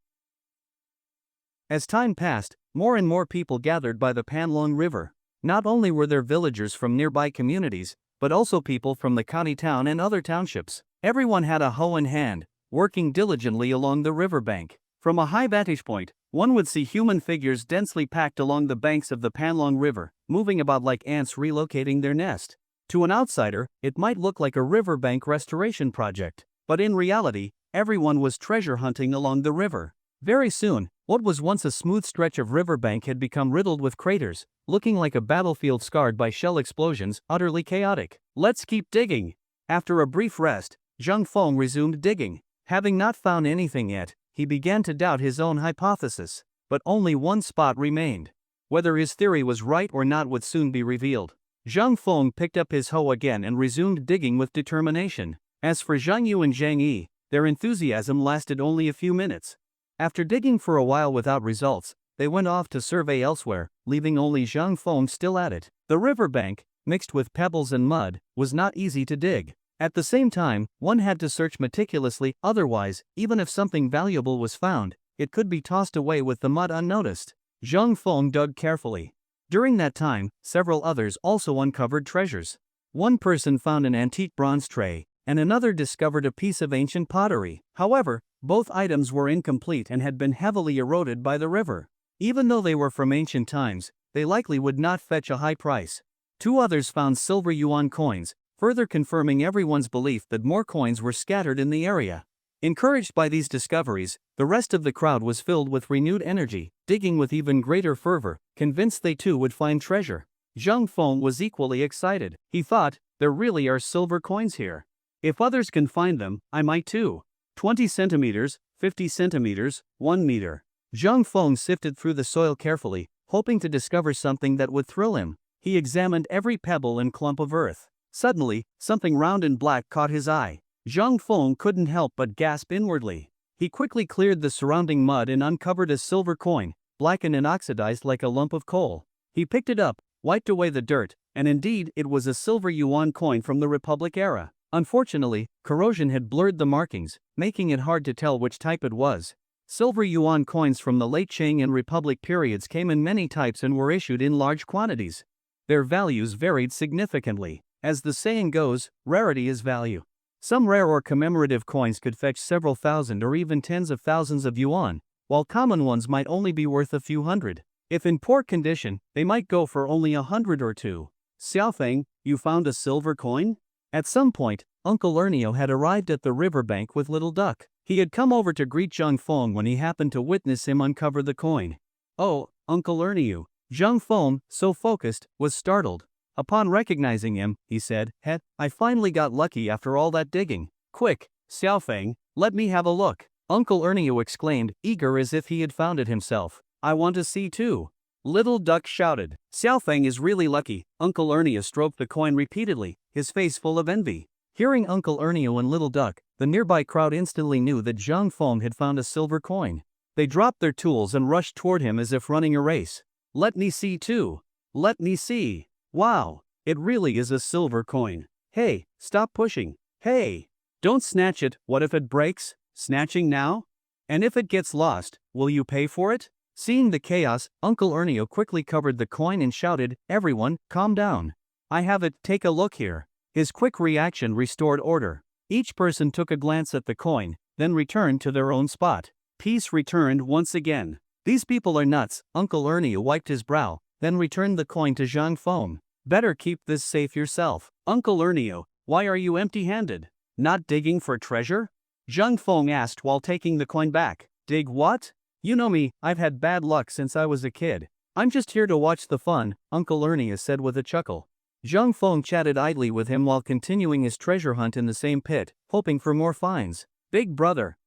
As time passed, more and more people gathered by the Panlong River. Not only were there villagers from nearby communities, but also people from the county town and other townships. Everyone had a hoe in hand, working diligently along the riverbank. From a high vantage point, one would see human figures densely packed along the banks of the Panlong River, moving about like ants relocating their nest. To an outsider, it might look like a riverbank restoration project, but in reality, everyone was treasure hunting along the river. Very soon, what was once a smooth stretch of riverbank had become riddled with craters, looking like a battlefield scarred by shell explosions, utterly chaotic. Let's keep digging. After a brief rest, Zhang Feng resumed digging. Having not found anything yet, he began to doubt his own hypothesis. But only one spot remained. Whether his theory was right or not would soon be revealed. Zhang Feng picked up his hoe again and resumed digging with determination. As for Zhang Yu and Zhang Yi, their enthusiasm lasted only a few minutes. After digging for a while without results, they went off to survey elsewhere, leaving only Zhang Feng still at it. The riverbank, mixed with pebbles and mud, was not easy to dig. At the same time, one had to search meticulously, otherwise, even if something valuable was found, it could be tossed away with the mud unnoticed. Zhang Feng dug carefully. During that time, several others also uncovered treasures. One person found an antique bronze tray, and another discovered a piece of ancient pottery. However, both items were incomplete and had been heavily eroded by the river. Even though they were from ancient times, they likely would not fetch a high price. 2 others found silver yuan coins, further confirming everyone's belief that more coins were scattered in the area. Encouraged by these discoveries, the rest of the crowd was filled with renewed energy, digging with even greater fervor, convinced they too would find treasure. Zhang Feng was equally excited. He thought, there really are silver coins here. If others can find them, I might too. 20 centimeters, 50 centimeters, 1 meter. Zhang Feng sifted through the soil carefully, hoping to discover something that would thrill him. He examined every pebble and clump of earth. Suddenly, something round and black caught his eye. Zhang Feng couldn't help but gasp inwardly. He quickly cleared the surrounding mud and uncovered a silver coin, blackened and oxidized like a lump of coal. He picked it up, wiped away the dirt, and indeed it was a silver yuan coin from the Republic era. Unfortunately, corrosion had blurred the markings, making it hard to tell which type it was. Silver yuan coins from the late Qing and Republic periods came in many types and were issued in large quantities. Their values varied significantly. As the saying goes, rarity is value. Some rare or commemorative coins could fetch several thousand or even tens of thousands of yuan, while common ones might only be worth a few hundred. If in poor condition, they might go for only 100 or 2. Xiaofeng, you found a silver coin? At some point, Uncle Ernio had arrived at the riverbank with Little Duck. He had come over to greet Zhang Feng when he happened to witness him uncover the coin. Oh, Uncle Ernio. Zhang Feng, so focused, was startled. Upon recognizing him, he said, I finally got lucky after all that digging. Quick, Xiaofeng, let me have a look. Uncle Ernio exclaimed, eager as if he had found it himself. I want to see too. Little Duck shouted. Xiaofeng is really lucky. Uncle Ernie stroked the coin repeatedly, his face full of envy. Hearing Uncle Ernie and Little Duck, the nearby crowd instantly knew that Zhang Feng had found a silver coin. They dropped their tools and rushed toward him as if running a race. Let me see too. Let me see. Wow, it really is a silver coin. Hey, stop pushing. Hey, don't snatch it. What if it breaks? Snatching now? And if it gets lost, will you pay for it? Seeing the chaos, Uncle Ernio quickly covered the coin and shouted, "Everyone, calm down. I have it, take a look here." His quick reaction restored order. Each person took a glance at the coin, then returned to their own spot. Peace returned once again. These people are nuts. Uncle Ernio wiped his brow, then returned the coin to Zhang Feng. Better keep this safe yourself. Uncle Ernio, why are you empty-handed? Not digging for treasure? Zhang Feng asked while taking the coin back. Dig what? You know me, I've had bad luck since I was a kid. I'm just here to watch the fun, Uncle Ernie said with a chuckle. Zhang Feng chatted idly with him while continuing his treasure hunt in the same pit, hoping for more finds. Big brother,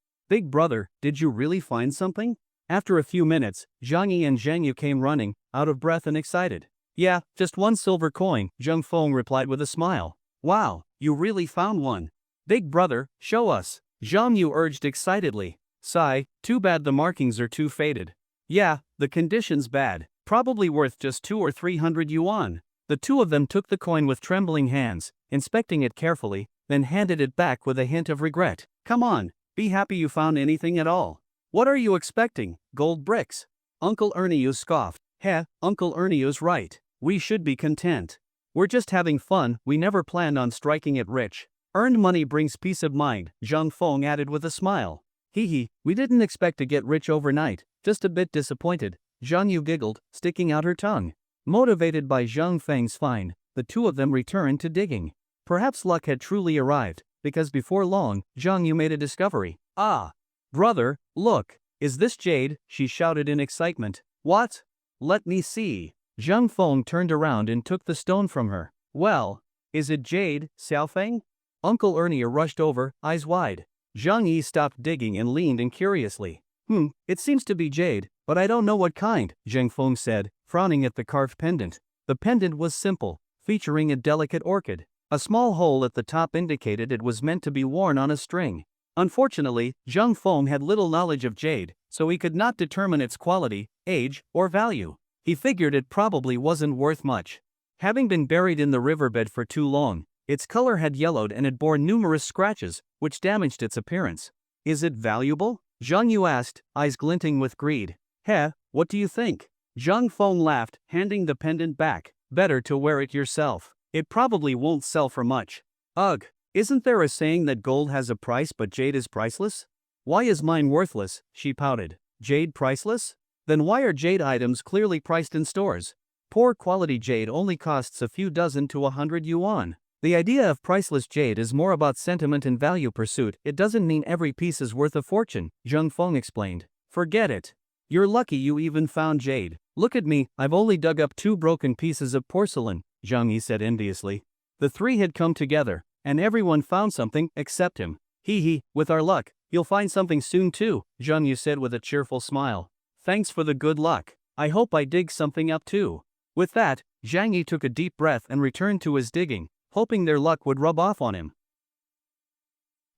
did you really find something? After a few minutes, Zhang Yi and Zhang Yu came running, out of breath and excited. Yeah, just one silver coin, Zhang Feng replied with a smile. Wow, you really found one. Big brother, show us. Zhang Yu urged excitedly. Sigh, too bad the markings are too faded. Yeah, the condition's bad, probably worth just 200 or 300 yuan. The two of them took the coin with trembling hands, inspecting it carefully, then handed it back with a hint of regret. Come on, be happy you found anything at all. What are you expecting, gold bricks? Uncle Ernie scoffed. Heh, Uncle Ernie's right. We should be content. We're just having fun, we never planned on striking it rich. Earned money brings peace of mind, Zhang Feng added with a smile. Hee, we didn't expect to get rich overnight, just a bit disappointed, Zhang Yu giggled, sticking out her tongue. Motivated by Zhang Feng's find, the two of them returned to digging. Perhaps luck had truly arrived, because before long, Zhang Yu made a discovery. Ah! Brother, look! Is this jade? She shouted in excitement. What? Let me see. Zhang Feng turned around and took the stone from her. Well, is it jade, Xiaofeng? Uncle Ernie rushed over, eyes wide. Zhang Yi stopped digging and leaned in curiously. It seems to be jade, but I don't know what kind, Zhang Feng said, frowning at the carved pendant. The pendant was simple, featuring a delicate orchid. A small hole at the top indicated it was meant to be worn on a string. Unfortunately, Zhang Feng had little knowledge of jade, so he could not determine its quality, age, or value. He figured it probably wasn't worth much. Having been buried in the riverbed for too long, its color had yellowed and it bore numerous scratches, which damaged its appearance. Is it valuable? Zhang Yu asked, eyes glinting with greed. Heh, what do you think? Zhang Feng laughed, handing the pendant back. Better to wear it yourself. It probably won't sell for much. Ugh, isn't there a saying that gold has a price but jade is priceless? Why is mine worthless? She pouted. Jade priceless? Then why are jade items clearly priced in stores? Poor quality jade only costs a few dozen to 100 yuan. The idea of priceless jade is more about sentiment and value pursuit. It doesn't mean every piece is worth a fortune, Zhang Feng explained. Forget it. You're lucky you even found jade. Look at me, I've only dug up 2 broken pieces of porcelain, Zhang Yi said enviously. The three had come together, and everyone found something except him. Hee, with our luck, you'll find something soon too, Zhang Yi said with a cheerful smile. Thanks for the good luck. I hope I dig something up too. With that, Zhang Yi took a deep breath and returned to his digging, hoping their luck would rub off on him.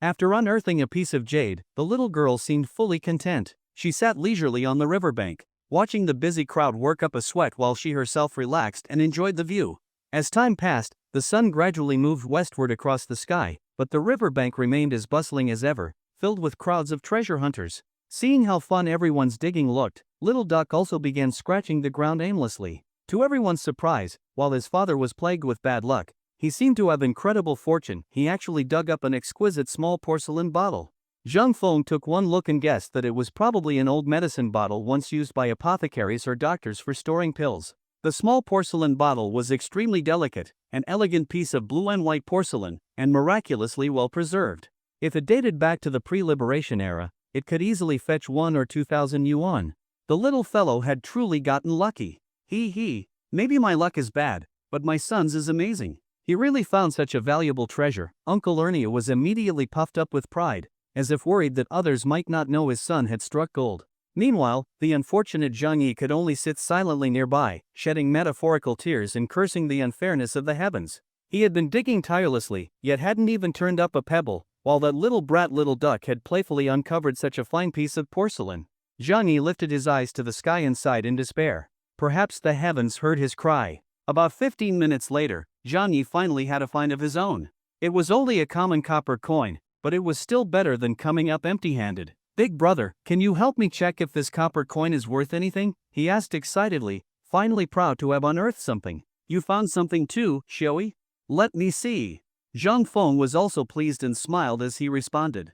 After unearthing a piece of jade, the little girl seemed fully content. She sat leisurely on the riverbank, watching the busy crowd work up a sweat while she herself relaxed and enjoyed the view. As time passed, the sun gradually moved westward across the sky, but the riverbank remained as bustling as ever, filled with crowds of treasure hunters. Seeing how fun everyone's digging looked, Little Duck also began scratching the ground aimlessly. To everyone's surprise, while his father was plagued with bad luck, he seemed to have incredible fortune. He actually dug up an exquisite small porcelain bottle. Zhang Feng took one look and guessed that it was probably an old medicine bottle once used by apothecaries or doctors for storing pills. The small porcelain bottle was extremely delicate, an elegant piece of blue and white porcelain, and miraculously well preserved. If it dated back to the pre-liberation era, it could easily fetch 1,000 or 2,000 yuan. The little fellow had truly gotten lucky. Maybe my luck is bad, but my son's is amazing. He really found such a valuable treasure. Uncle Ernie was immediately puffed up with pride, as if worried that others might not know his son had struck gold. Meanwhile, the unfortunate Zhang Yi could only sit silently nearby, shedding metaphorical tears and cursing the unfairness of the heavens. He had been digging tirelessly, yet hadn't even turned up a pebble, while that little brat little duck had playfully uncovered such a fine piece of porcelain. Zhang Yi lifted his eyes to the sky and sighed in despair. Perhaps the heavens heard his cry. About 15 minutes later, Zhang Yi finally had a find of his own. It was only a common copper coin, but it was still better than coming up empty-handed. "Big brother, can you help me check if this copper coin is worth anything?" he asked excitedly, finally proud to have unearthed something. "You found something too, Xiaoyi? Let me see." Zhang Feng was also pleased and smiled as he responded.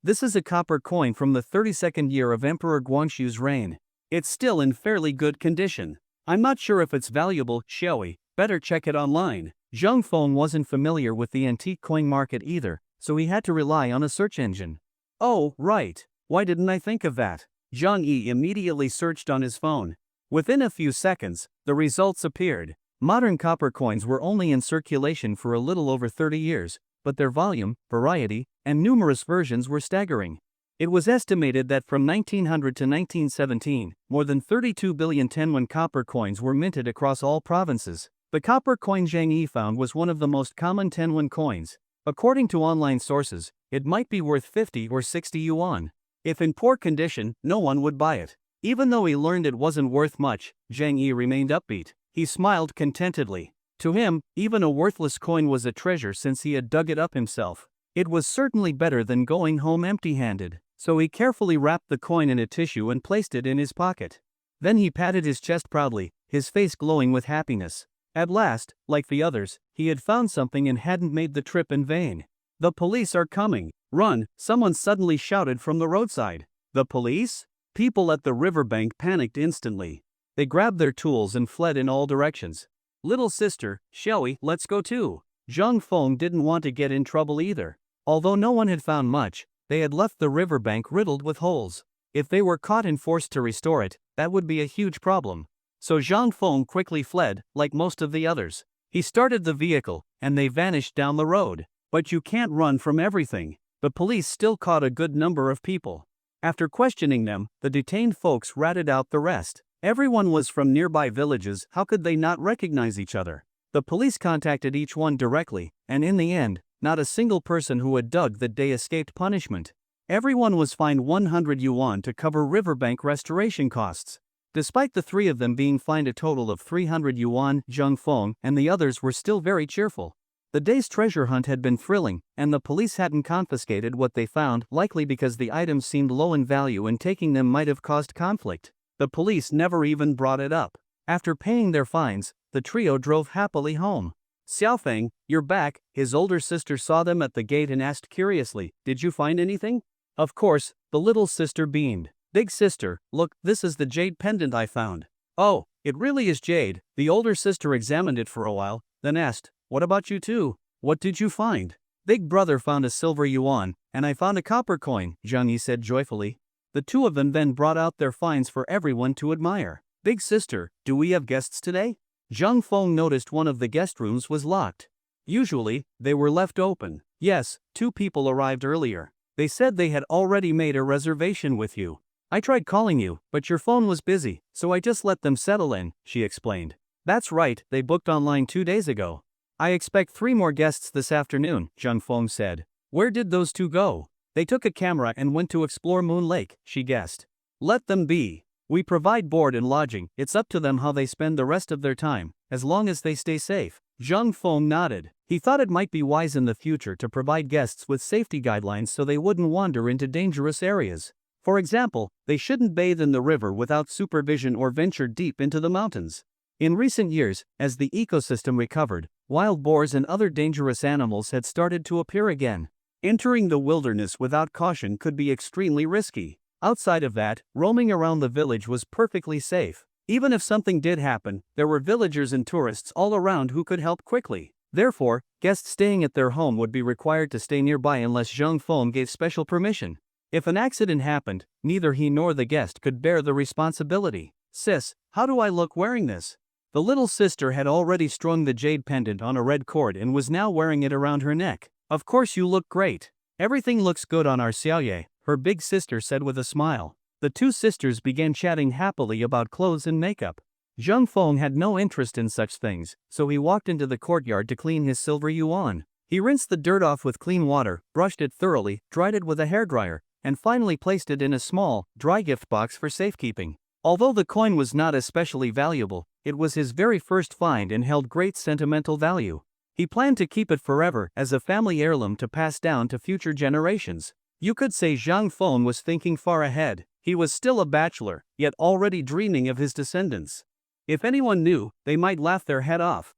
This is a copper coin from the 32nd year of Emperor Guangxu's reign. It's still in fairly good condition. I'm not sure if it's valuable, Xiaoyi, better check it online." Zhang Feng wasn't familiar with the antique coin market either, so he had to rely on a search engine. "Oh, right. Why didn't I think of that?" Zhang Yi immediately searched on his phone. Within a few seconds, the results appeared. Modern copper coins were only in circulation for a little over 30 years, but their volume, variety, and numerous versions were staggering. It was estimated that from 1900 to 1917, more than 32 billion Tenwen copper coins were minted across all provinces. The copper coin Zhang Yi found was one of the most common Tenwen coins. According to online sources, it might be worth 50 or 60 yuan. If in poor condition, no one would buy it. Even though he learned it wasn't worth much, Zhang Yi remained upbeat. He smiled contentedly. To him, even a worthless coin was a treasure since he had dug it up himself. It was certainly better than going home empty-handed, so he carefully wrapped the coin in a tissue and placed it in his pocket. Then he patted his chest proudly, his face glowing with happiness. At last, like the others, he had found something and hadn't made the trip in vain. "The police are coming! Run!" someone suddenly shouted from the roadside. "The police?" People at the riverbank panicked instantly. They grabbed their tools and fled in all directions. "Little sister, Xiaoyi, let's go too." Zhang Feng didn't want to get in trouble either. Although no one had found much, they had left the riverbank riddled with holes. If they were caught and forced to restore it, that would be a huge problem. So Zhang Feng quickly fled, like most of the others. He started the vehicle, and they vanished down the road. But you can't run from everything. The police still caught a good number of people. After questioning them, the detained folks ratted out the rest. Everyone was from nearby villages, how could they not recognize each other? The police contacted each one directly, and in the end, not a single person who had dug that day escaped punishment. Everyone was fined 100 yuan to cover riverbank restoration costs. Despite the three of them being fined a total of 300 yuan, Zhang Feng and the others were still very cheerful. The day's treasure hunt had been thrilling, and the police hadn't confiscated what they found, likely because the items seemed low in value and taking them might have caused conflict. The police never even brought it up. After paying their fines, the trio drove happily home. "Xiaofeng, you're back," his older sister saw them at the gate and asked curiously, "Did you find anything?" Of course, the little sister beamed. "Big sister, look, this is the jade pendant I found." "Oh, it really is jade." The older sister examined it for a while, then asked, "What about you two? What did you find?" "Big brother found a silver yuan, and I found a copper coin," Zhang Yi said joyfully. The two of them then brought out their finds for everyone to admire. "Big sister, do we have guests today?" Zhang Feng noticed one of the guest rooms was locked. Usually, they were left open. "Yes, 2 people arrived earlier. They said they had already made a reservation with you. I tried calling you, but your phone was busy, so I just let them settle in," she explained. "That's right, they booked online 2 days ago." "I expect 3 more guests this afternoon," Zhang Feng said. "Where did those 2 go?" "They took a camera and went to explore Moon Lake," she guessed. "Let them be. We provide board and lodging, it's up to them how they spend the rest of their time, as long as they stay safe." Zhang Feng nodded. He thought it might be wise in the future to provide guests with safety guidelines so they wouldn't wander into dangerous areas. For example, they shouldn't bathe in the river without supervision or venture deep into the mountains. In recent years, as the ecosystem recovered, wild boars and other dangerous animals had started to appear again. Entering the wilderness without caution could be extremely risky. Outside of that, roaming around the village was perfectly safe. Even if something did happen, there were villagers and tourists all around who could help quickly. Therefore, guests staying at their home would be required to stay nearby unless Zhang Feng gave special permission. If an accident happened, neither he nor the guest could bear the responsibility. "Sis, how do I look wearing this?" The little sister had already strung the jade pendant on a red cord and was now wearing it around her neck. "Of course you look great. Everything looks good on our Xiaoye," her big sister said with a smile. The two sisters began chatting happily about clothes and makeup. Zhang Feng had no interest in such things, so he walked into the courtyard to clean his silver yuan. He rinsed the dirt off with clean water, brushed it thoroughly, dried it with a hairdryer, and finally placed it in a small, dry gift box for safekeeping. Although the coin was not especially valuable, it was his very first find and held great sentimental value. He planned to keep it forever as a family heirloom to pass down to future generations. You could say Zhang Feng was thinking far ahead. He was still a bachelor, yet already dreaming of his descendants. If anyone knew, they might laugh their head off.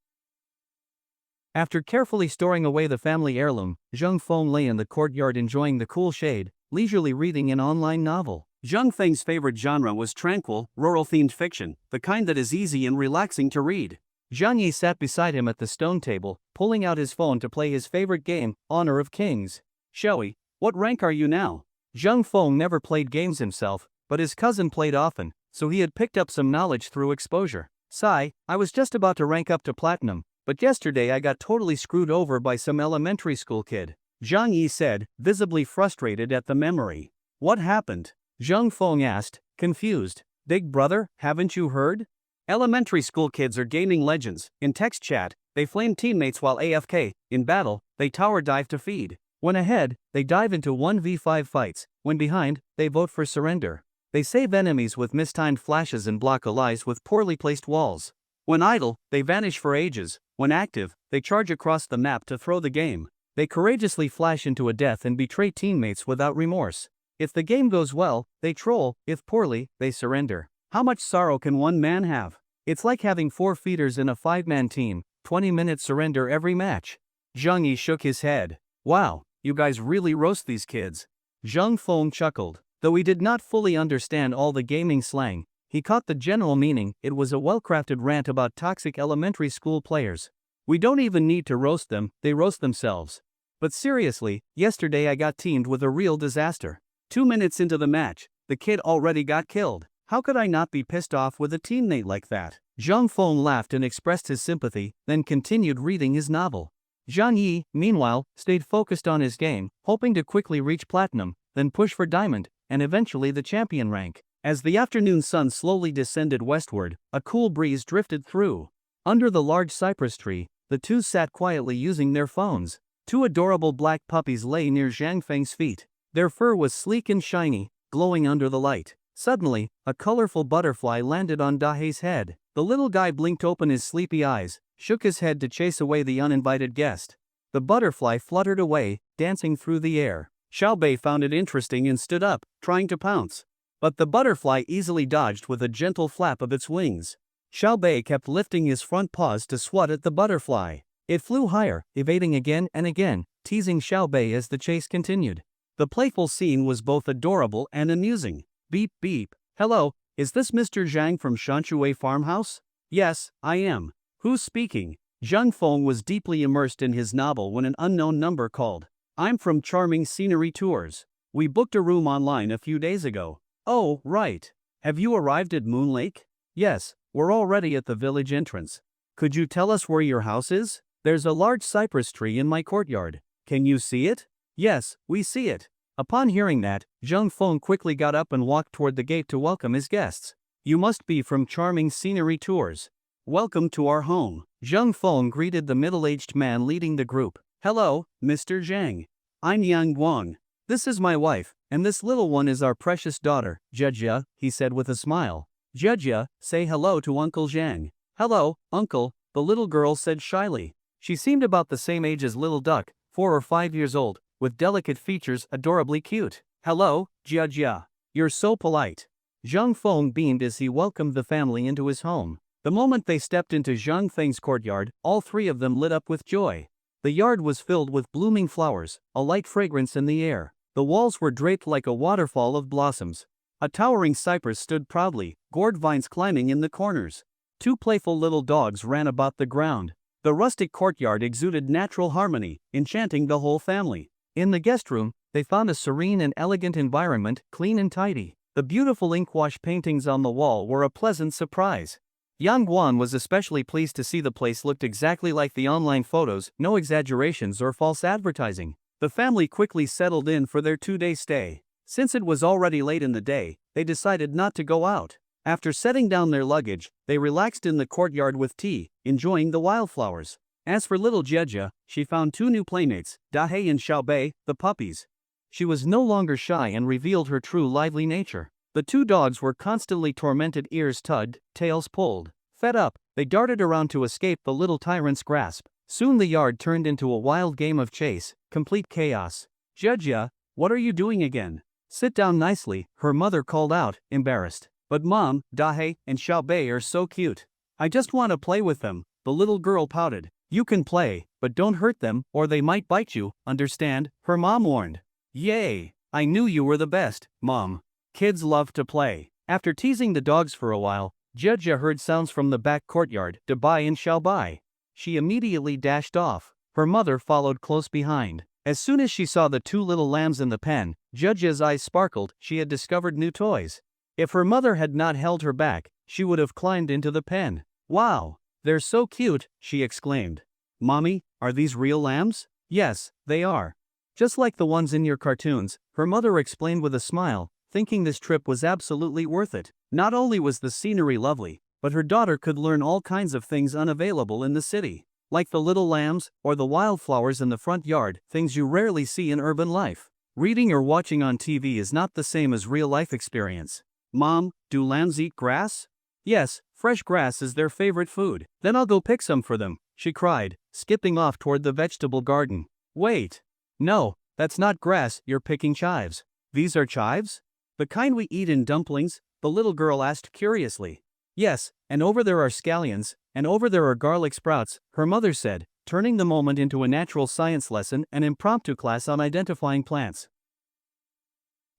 After carefully storing away the family heirloom, Zhang Feng lay in the courtyard enjoying the cool shade, leisurely reading an online novel. Zhang Feng's favorite genre was tranquil, rural-themed fiction, the kind that is easy and relaxing to read. Zhang Yi sat beside him at the stone table, pulling out his phone to play his favorite game, Honor of Kings. Showy, what rank are you now? Zhang Feng never played games himself, but his cousin played often, so he had picked up some knowledge through exposure. Sigh, I was just about to rank up to platinum, but yesterday I got totally screwed over by some elementary school kid. Zhang Yi said, visibly frustrated at the memory. What happened? Zhang Feng asked, confused. Big brother, haven't you heard? Elementary school kids are gaming legends. In text chat, they flame teammates while AFK. In battle, they tower dive to feed. When ahead, they dive into 1v5 fights. When behind, they vote for surrender. They save enemies with mistimed flashes and block allies with poorly placed walls. When idle, they vanish for ages. When active, they charge across the map to throw the game. They courageously flash into a death and betray teammates without remorse. If the game goes well, they troll. If poorly, they surrender. How much sorrow can one man have? It's like having 4 feeders in a 5-man team, 20-minute surrender every match. Zhang Yi shook his head. Wow, you guys really roast these kids. Zhang Feng chuckled. Though he did not fully understand all the gaming slang, he caught the general meaning. It was a well-crafted rant about toxic elementary school players. We don't even need to roast them, they roast themselves. But seriously, yesterday I got teamed with a real disaster. 2 minutes into the match, the kid already got killed. How could I not be pissed off with a teammate like that? Zhang Feng laughed and expressed his sympathy, then continued reading his novel. Zhang Yi, meanwhile, stayed focused on his game, hoping to quickly reach platinum, then push for diamond, and eventually the champion rank. As the afternoon sun slowly descended westward, a cool breeze drifted through. Under the large cypress tree, the two sat quietly using their phones. 2 adorable black puppies lay near Zhang Feng's feet. Their fur was sleek and shiny, glowing under the light. Suddenly, a colorful butterfly landed on Dahei's head. The little guy blinked open his sleepy eyes, shook his head to chase away the uninvited guest. The butterfly fluttered away, dancing through the air. Xiaobei found it interesting and stood up, trying to pounce. But the butterfly easily dodged with a gentle flap of its wings. Xiaobei kept lifting his front paws to swat at the butterfly. It flew higher, evading again and again, teasing Xiaobei as the chase continued. The playful scene was both adorable and amusing. Beep beep. Hello, is this Mr. Zhang from Shanshui Farmhouse? Yes, I am. Who's speaking? Zhang Feng was deeply immersed in his novel when an unknown number called. I'm from Charming Scenery Tours. We booked a room online a few days ago. Oh, right. Have you arrived at Moon Lake? Yes, we're already at the village entrance. Could you tell us where your house is? There's a large cypress tree in my courtyard. Can you see it? Yes, we see it. Upon hearing that, Zhang Feng quickly got up and walked toward the gate to welcome his guests. You must be from Charming Scenery Tours. Welcome to our home. Zhang Feng greeted the middle-aged man leading the group. Hello, Mr. Zhang. I'm Yang Guang. This is my wife, and this little one is our precious daughter, Jejia, he said with a smile. Jejia, say hello to Uncle Zhang. Hello, Uncle, the little girl said shyly. She seemed about the same age as Little Duck, 4 or 5 years old, with delicate features adorably cute. Hello, Jejia. You're so polite. Zhang Feng beamed as he welcomed the family into his home. The moment they stepped into Zhang Feng's courtyard, all 3 of them lit up with joy. The yard was filled with blooming flowers, a light fragrance in the air. The walls were draped like a waterfall of blossoms. A towering cypress stood proudly, gourd vines climbing in the corners. 2 playful little dogs ran about the ground. The rustic courtyard exuded natural harmony, enchanting the whole family. In the guest room, they found a serene and elegant environment, clean and tidy. The beautiful inkwash paintings on the wall were a pleasant surprise. Yang Guan was especially pleased to see the place looked exactly like the online photos, no exaggerations or false advertising. The family quickly settled in for their 2-day stay. Since it was already late in the day, they decided not to go out. After setting down their luggage, they relaxed in the courtyard with tea, enjoying the wildflowers. As for little Jejia, she found two new playmates, Dahei and Xiaobei, the puppies. She was no longer shy and revealed her true lively nature. The two dogs were constantly tormented, ears tugged, tails pulled. Fed up, they darted around to escape the little tyrant's grasp. Soon the yard turned into a wild game of chase, complete chaos. Jejia, what are you doing again? Sit down nicely, her mother called out, embarrassed. But Mom, Dahei, and Xiaobei are so cute. I just want to play with them, the little girl pouted. You can play, but don't hurt them, or they might bite you, understand? Her mom warned. Yay! I knew you were the best, Mom. Kids love to play. After teasing the dogs for a while, Jejia heard sounds from the back courtyard, Dahei and Xiaobei. She immediately dashed off. Her mother followed close behind. As soon as she saw the two little lambs in the pen, Jejia's eyes sparkled. She had discovered new toys. If her mother had not held her back, she would have climbed into the pen. Wow! They're so cute, she exclaimed. Mommy, are these real lambs? Yes, they are. Just like the ones in your cartoons, her mother explained with a smile, thinking this trip was absolutely worth it. Not only was the scenery lovely, but her daughter could learn all kinds of things unavailable in the city. Like the little lambs, or the wildflowers in the front yard, things you rarely see in urban life. Reading or watching on TV is not the same as real-life experience. Mom, do lambs eat grass? Yes, fresh grass is their favorite food. Then I'll go pick some for them, she cried, skipping off toward the vegetable garden. Wait. No, that's not grass, you're picking chives. These are chives? The kind we eat in dumplings? The little girl asked curiously. Yes, and over there are scallions, and over there are garlic sprouts, her mother said, turning the moment into a natural science lesson, an impromptu class on identifying plants.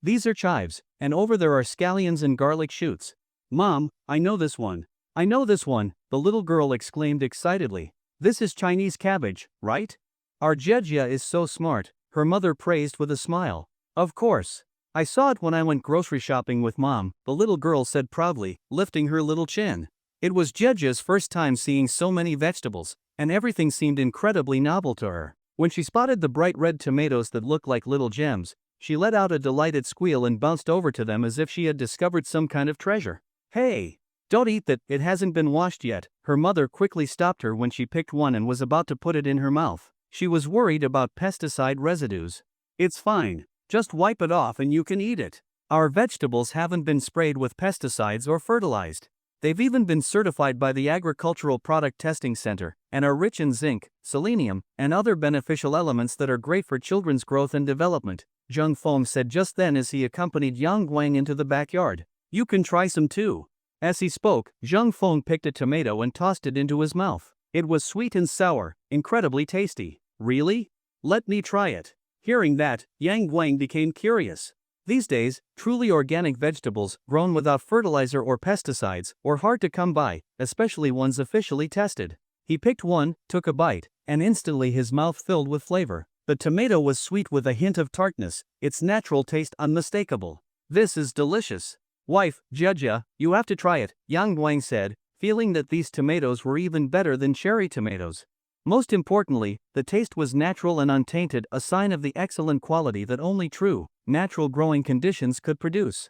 These are chives, and over there are scallions and garlic shoots. Mom, I know this one. I know this one, the little girl exclaimed excitedly. This is Chinese cabbage, right? Our Jejia is so smart, her mother praised with a smile. Of course. I saw it when I went grocery shopping with Mom, the little girl said proudly, lifting her little chin. It was Jejia's first time seeing so many vegetables, and everything seemed incredibly novel to her. When she spotted the bright red tomatoes that looked like little gems, she let out a delighted squeal and bounced over to them as if she had discovered some kind of treasure. Hey! Don't eat that, it hasn't been washed yet. Her mother quickly stopped her when she picked one and was about to put it in her mouth. She was worried about pesticide residues. It's fine. Just wipe it off and you can eat it. Our vegetables haven't been sprayed with pesticides or fertilized. They've even been certified by the Agricultural Product Testing Center and are rich in zinc, selenium, and other beneficial elements that are great for children's growth and development, Zheng Feng said just then as he accompanied Yang Guang into the backyard. You can try some too. As he spoke, Zheng Feng picked a tomato and tossed it into his mouth. It was sweet and sour, incredibly tasty. Really? Let me try it. Hearing that, Yang Guang became curious. These days, truly organic vegetables, grown without fertilizer or pesticides, were hard to come by, especially ones officially tested. He picked one, took a bite, and instantly his mouth filled with flavor. The tomato was sweet with a hint of tartness, its natural taste unmistakable. This is delicious. Wife, Jejia, you have to try it, Yang Guang said, feeling that these tomatoes were even better than cherry tomatoes. Most importantly, the taste was natural and untainted, a sign of the excellent quality that only true, natural growing conditions could produce.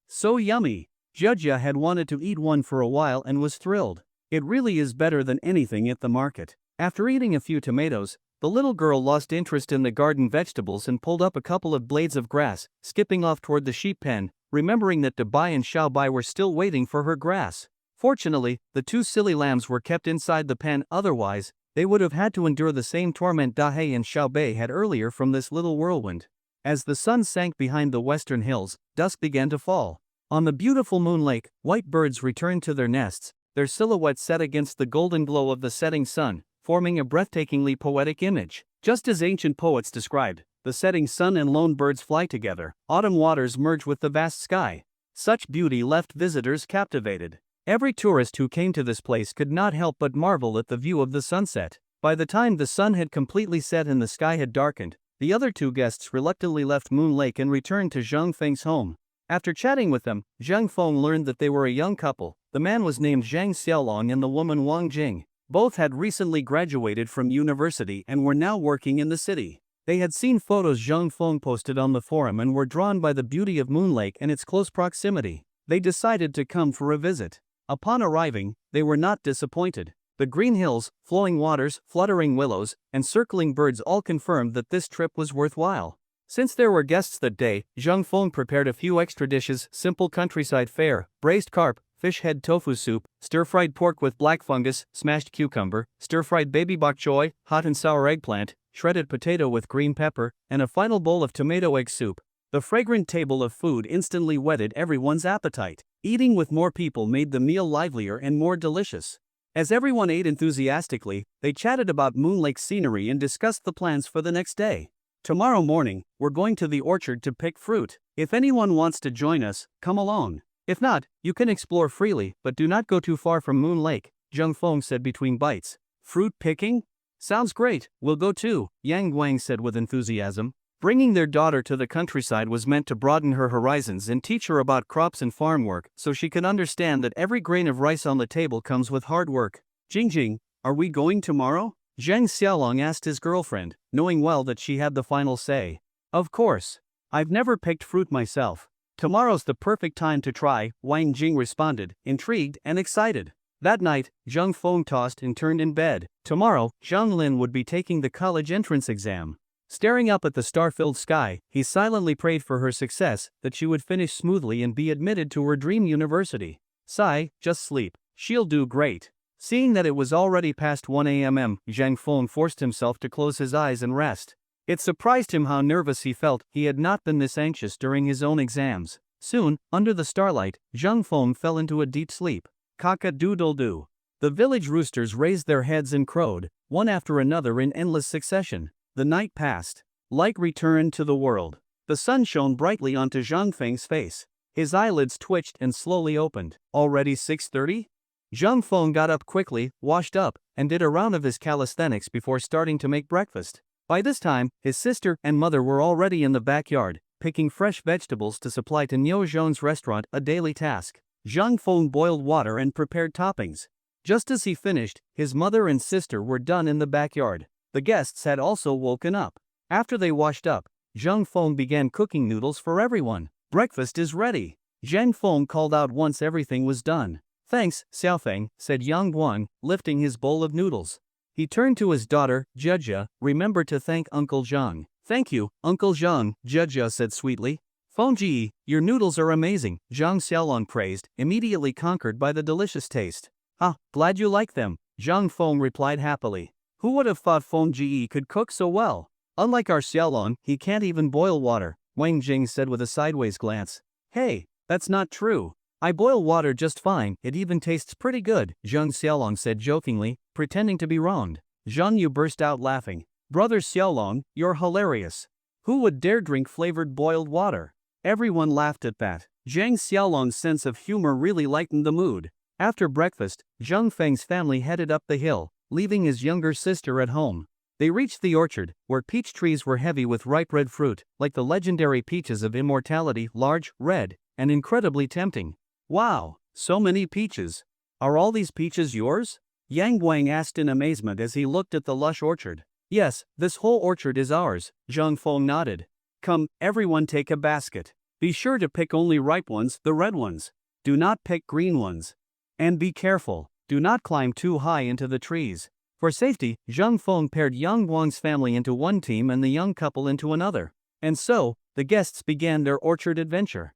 So yummy. Jejia had wanted to eat one for a while and was thrilled. It really is better than anything at the market. After eating a few tomatoes, the little girl lost interest in the garden vegetables and pulled up a couple of blades of grass, skipping off toward the sheep pen, remembering that Dahei and Xiaobei were still waiting for her grass. Fortunately, the two silly lambs were kept inside the pen, otherwise, they would have had to endure the same torment Dahei and Xiaobei had earlier from this little whirlwind. As the sun sank behind the western hills, dusk began to fall. On the beautiful moon lake, white birds returned to their nests, their silhouettes set against the golden glow of the setting sun, forming a breathtakingly poetic image. Just as ancient poets described, the setting sun and lone birds fly together, autumn waters merge with the vast sky. Such beauty left visitors captivated. Every tourist who came to this place could not help but marvel at the view of the sunset. By the time the sun had completely set and the sky had darkened, the other two guests reluctantly left Moon Lake and returned to Zheng Feng's home. After chatting with them, Zheng Feng learned that they were a young couple. The man was named Zhang Xiaolong and the woman Wang Jing. Both had recently graduated from university and were now working in the city. They had seen photos Zhang Feng posted on the forum and were drawn by the beauty of Moon Lake and its close proximity. They decided to come for a visit. Upon arriving, they were not disappointed. The green hills, flowing waters, fluttering willows, and circling birds all confirmed that this trip was worthwhile. Since there were guests that day, Zhang Feng prepared a few extra dishes: simple countryside fare, braised carp, fish head tofu soup, stir-fried pork with black fungus, smashed cucumber, stir-fried baby bok choy, hot and sour eggplant, shredded potato with green pepper, and a final bowl of tomato egg soup. The fragrant table of food instantly whetted everyone's appetite. Eating with more people made the meal livelier and more delicious. As everyone ate enthusiastically, they chatted about Moon Lake's scenery and discussed the plans for the next day. Tomorrow morning, we're going to the orchard to pick fruit. If anyone wants to join us, come along. If not, you can explore freely, but do not go too far from Moon Lake, Zhang Feng said between bites. Fruit picking? Sounds great, we'll go too, Yang Guang said with enthusiasm. Bringing their daughter to the countryside was meant to broaden her horizons and teach her about crops and farm work, so she could understand that every grain of rice on the table comes with hard work. Jingjing, are we going tomorrow? Zhang Xiaolong asked his girlfriend, knowing well that she had the final say. Of course. I've never picked fruit myself. Tomorrow's the perfect time to try, Wang Jing responded, intrigued and excited. That night, Zhang Feng tossed and turned in bed. Tomorrow, Zhang Lin would be taking the college entrance exam. Staring up at the star-filled sky, he silently prayed for her success, that she would finish smoothly and be admitted to her dream university. Sigh, just sleep. She'll do great. Seeing that it was already past 1 a.m., Zhang Feng forced himself to close his eyes and rest. It surprised him how nervous he felt. He had not been this anxious during his own exams. Soon, under the starlight, Zhang Feng fell into a deep sleep. Cock-a-doodle-doo. The village roosters raised their heads and crowed, one after another in endless succession. The night passed. Light returned to the world. The sun shone brightly onto Zhang Feng's face. His eyelids twitched and slowly opened. Already 6:30? Zhang Feng got up quickly, washed up, and did a round of his calisthenics before starting to make breakfast. By this time, his sister and mother were already in the backyard, picking fresh vegetables to supply to Niu Zhong's restaurant, a daily task. Zhang Feng boiled water and prepared toppings. Just as he finished, his mother and sister were done in the backyard. The guests had also woken up. After they washed up, Zhang Feng began cooking noodles for everyone. Breakfast is ready. Zhang Feng called out once everything was done. Thanks, Xiaofeng, said Yang Guang, lifting his bowl of noodles. He turned to his daughter, Jia. Remember to thank Uncle Zhang. Thank you, Uncle Zhang, Jia said sweetly. Fengji, your noodles are amazing, Zhang Xiaolong praised, immediately conquered by the delicious taste. Ah, glad you like them, Zhang Feng replied happily. Who would have thought Fengji could cook so well? Unlike our Xiaolong, he can't even boil water, Wang Jing said with a sideways glance. Hey, that's not true. I boil water just fine, it even tastes pretty good, Zhang Xiaolong said jokingly, pretending to be wronged. Zhang Yu burst out laughing. Brother Xiaolong, you're hilarious. Who would dare drink flavored boiled water? Everyone laughed at that. Zhang Xiaolong's sense of humor really lightened the mood. After breakfast, Zhang Feng's family headed up the hill, leaving his younger sister at home. They reached the orchard, where peach trees were heavy with ripe red fruit, like the legendary peaches of immortality, large, red, and incredibly tempting. Wow, so many peaches. Are all these peaches yours? Yang Guang asked in amazement as he looked at the lush orchard. Yes, this whole orchard is ours, Zhang Feng nodded. Come, everyone take a basket. Be sure to pick only ripe ones, the red ones. Do not pick green ones. And be careful, do not climb too high into the trees. For safety, Zhang Feng paired Yang Guang's family into one team and the young couple into another. And so, the guests began their orchard adventure.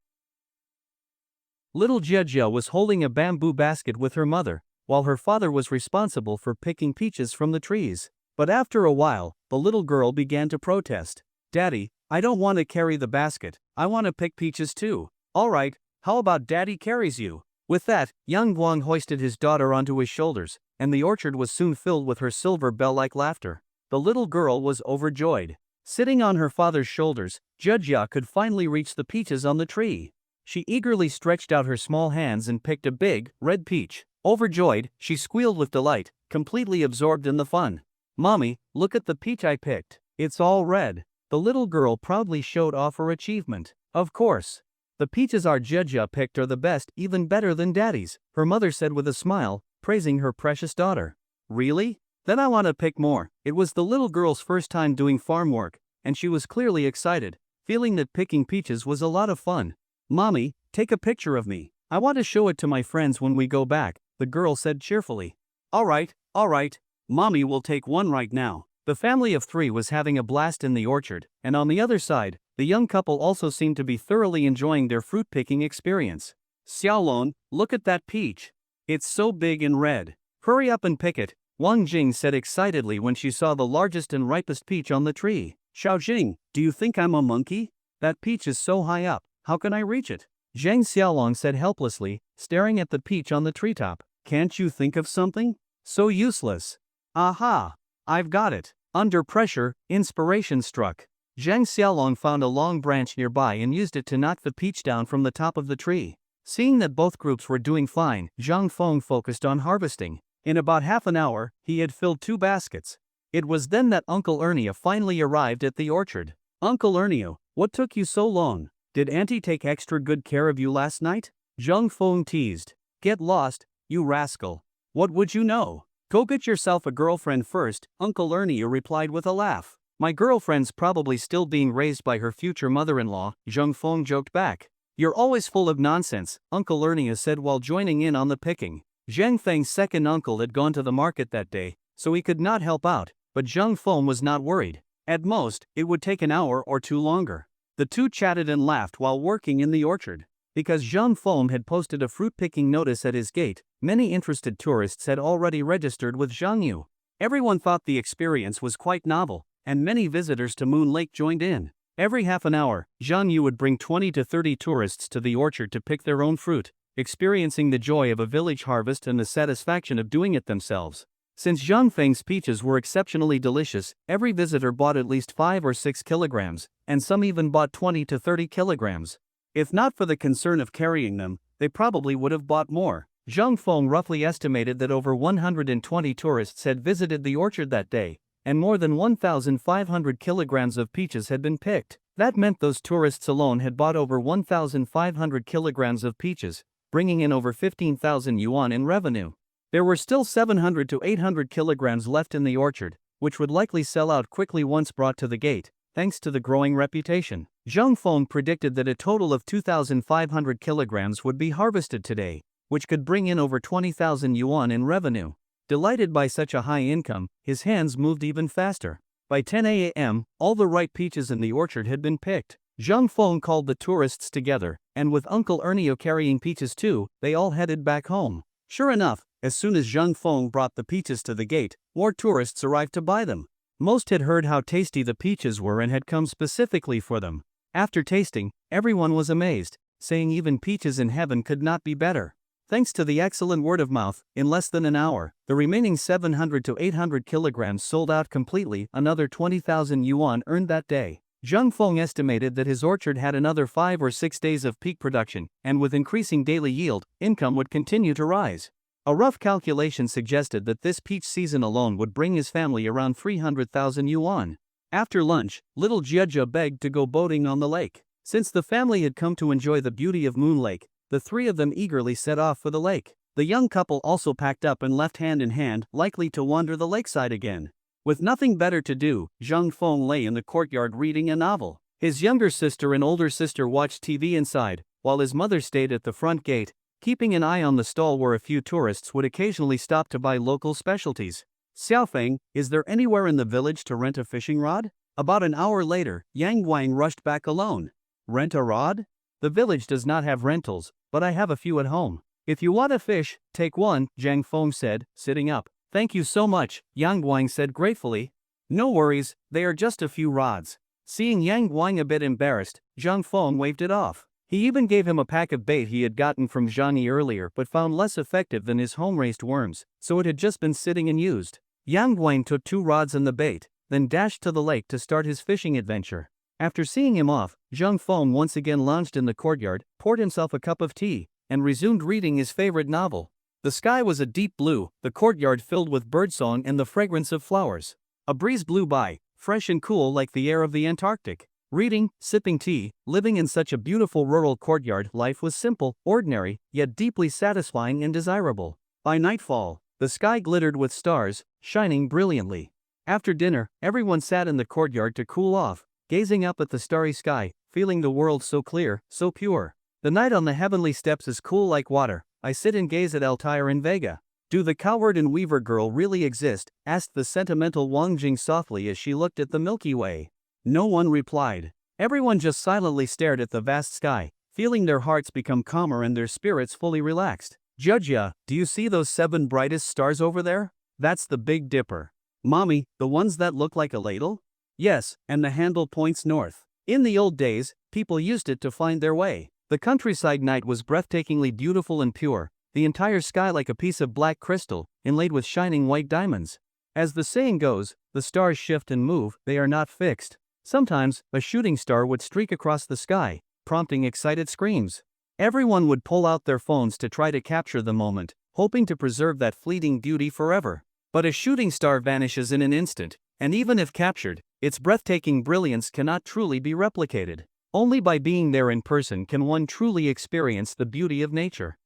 Little Jia was holding a bamboo basket with her mother, while her father was responsible for picking peaches from the trees. But after a while, the little girl began to protest. Daddy, I don't want to carry the basket, I want to pick peaches too. Alright, how about Daddy carries you? With that, Yang Guang hoisted his daughter onto his shoulders, and the orchard was soon filled with her silver bell-like laughter. The little girl was overjoyed. Sitting on her father's shoulders, Jia could finally reach the peaches on the tree. She eagerly stretched out her small hands and picked a big, red peach. Overjoyed, she squealed with delight, completely absorbed in the fun. Mommy, look at the peach I picked. It's all red. The little girl proudly showed off her achievement. Of course. The peaches our Jia picked are the best, even better than Daddy's, her mother said with a smile, praising her precious daughter. Really? Then I want to pick more. It was the little girl's first time doing farm work, and she was clearly excited, feeling that picking peaches was a lot of fun. "Mommy, take a picture of me. I want to show it to my friends when we go back," the girl said cheerfully. All right. Mommy will take one right now." The family of 3 was having a blast in the orchard, and on the other side, the young couple also seemed to be thoroughly enjoying their fruit-picking experience. "Xiaolong, look at that peach. It's so big and red. Hurry up and pick it," Wang Jing said excitedly when she saw the largest and ripest peach on the tree. "Xiaojing, do you think I'm a monkey? That peach is so high up, how can I reach it?" Zhang Xiaolong said helplessly, staring at the peach on the treetop. "Can't you think of something? So useless." "Aha! I've got it." Under pressure, inspiration struck. Zhang Xiaolong found a long branch nearby and used it to knock the peach down from the top of the tree. Seeing that both groups were doing fine, Zhang Feng focused on harvesting. In about half an hour, he had filled 2 baskets. It was then that Uncle Ernie finally arrived at the orchard. "Uncle Ernie, what took you so long? Did Auntie take extra good care of you last night?" Zhang Feng teased. "Get lost, you rascal. What would you know? Go get yourself a girlfriend first," Uncle Ernie replied with a laugh. "My girlfriend's probably still being raised by her future mother-in-law," Zhang Feng joked back. "You're always full of nonsense," Uncle Ernie said while joining in on the picking. Zhang Feng's second uncle had gone to the market that day, so he could not help out, but Zhang Feng was not worried. At most, it would take an hour or 2 longer. The two chatted and laughed while working in the orchard. Because Zhang Feng had posted a fruit-picking notice at his gate, many interested tourists had already registered with Zhang Yu. Everyone thought the experience was quite novel, and many visitors to Moon Lake joined in. Every half an hour, Zhang Yu would bring 20 to 30 tourists to the orchard to pick their own fruit, experiencing the joy of a village harvest and the satisfaction of doing it themselves. Since Zhang Feng's peaches were exceptionally delicious, every visitor bought at least 5 or 6 kilograms, and some even bought 20 to 30 kilograms. If not for the concern of carrying them, they probably would have bought more. Zhang Feng roughly estimated that over 120 tourists had visited the orchard that day, and more than 1,500 kilograms of peaches had been picked. That meant those tourists alone had bought over 1,500 kilograms of peaches, bringing in over 15,000 yuan in revenue. There were still 700 to 800 kilograms left in the orchard, which would likely sell out quickly once brought to the gate, thanks to the growing reputation. Zhang Feng predicted that a total of 2,500 kilograms would be harvested today, which could bring in over 20,000 yuan in revenue. Delighted by such a high income, his hands moved even faster. By 10 a.m., all the ripe peaches in the orchard had been picked. Zhang Feng called the tourists together, and with Uncle Ernio carrying peaches too, they all headed back home. Sure enough, as soon as Zhang Feng brought the peaches to the gate, more tourists arrived to buy them. Most had heard how tasty the peaches were and had come specifically for them. After tasting, everyone was amazed, saying even peaches in heaven could not be better. Thanks to the excellent word of mouth, in less than an hour, the remaining 700 to 800 kilograms sold out completely, another 20,000 yuan earned that day. Zhang Feng estimated that his orchard had another 5 or 6 days of peak production, and with increasing daily yield, income would continue to rise. A rough calculation suggested that this peach season alone would bring his family around 300,000 yuan. After lunch, little Jieja begged to go boating on the lake. Since the family had come to enjoy the beauty of Moon Lake, the 3 of them eagerly set off for the lake. The young couple also packed up and left hand in hand, likely to wander the lakeside again. With nothing better to do, Zhang Feng lay in the courtyard reading a novel. His younger sister and older sister watched TV inside, while his mother stayed at the front gate, keeping an eye on the stall where a few tourists would occasionally stop to buy local specialties. "Xiaofeng, is there anywhere in the village to rent a fishing rod?" About an hour later, Yang Guang rushed back alone. "Rent a rod? The village does not have rentals, but I have a few at home. If you want a fish, take one," Zhang Feng said, sitting up. "Thank you so much," Yang Guang said gratefully. "No worries, they are just a few rods." Seeing Yang Guang a bit embarrassed, Zhang Feng waved it off. He even gave him a pack of bait he had gotten from Zhang Yi earlier but found less effective than his home-raised worms, so it had just been sitting unused. Yang Guang took 2 rods and the bait, then dashed to the lake to start his fishing adventure. After seeing him off, Zhang Feng once again lounged in the courtyard, poured himself a cup of tea, and resumed reading his favorite novel. The sky was a deep blue, the courtyard filled with birdsong and the fragrance of flowers. A breeze blew by, fresh and cool like the air of the Antarctic. Reading, sipping tea, living in such a beautiful rural courtyard, life was simple, ordinary, yet deeply satisfying and desirable. By nightfall, the sky glittered with stars, shining brilliantly. After dinner, everyone sat in the courtyard to cool off, gazing up at the starry sky, feeling the world so clear, so pure. The night on the heavenly steps is cool like water. I sit and gaze at Altair and Vega. Do the cowherd and weaver girl really exist? Asked the sentimental Wang Jing softly as she looked at the Milky Way. No one replied. Everyone just silently stared at the vast sky, feeling their hearts become calmer and their spirits fully relaxed. Judya, do you see those 7 brightest stars over there? That's the Big Dipper. Mommy, the ones that look like a ladle? Yes, and the handle points north. In the old days, people used it to find their way. The countryside night was breathtakingly beautiful and pure, the entire sky like a piece of black crystal, inlaid with shining white diamonds. As the saying goes, the stars shift and move, they are not fixed. Sometimes, a shooting star would streak across the sky, prompting excited screams. Everyone would pull out their phones to try to capture the moment, hoping to preserve that fleeting beauty forever. But a shooting star vanishes in an instant, and even if captured, its breathtaking brilliance cannot truly be replicated. Only by being there in person can one truly experience the beauty of nature.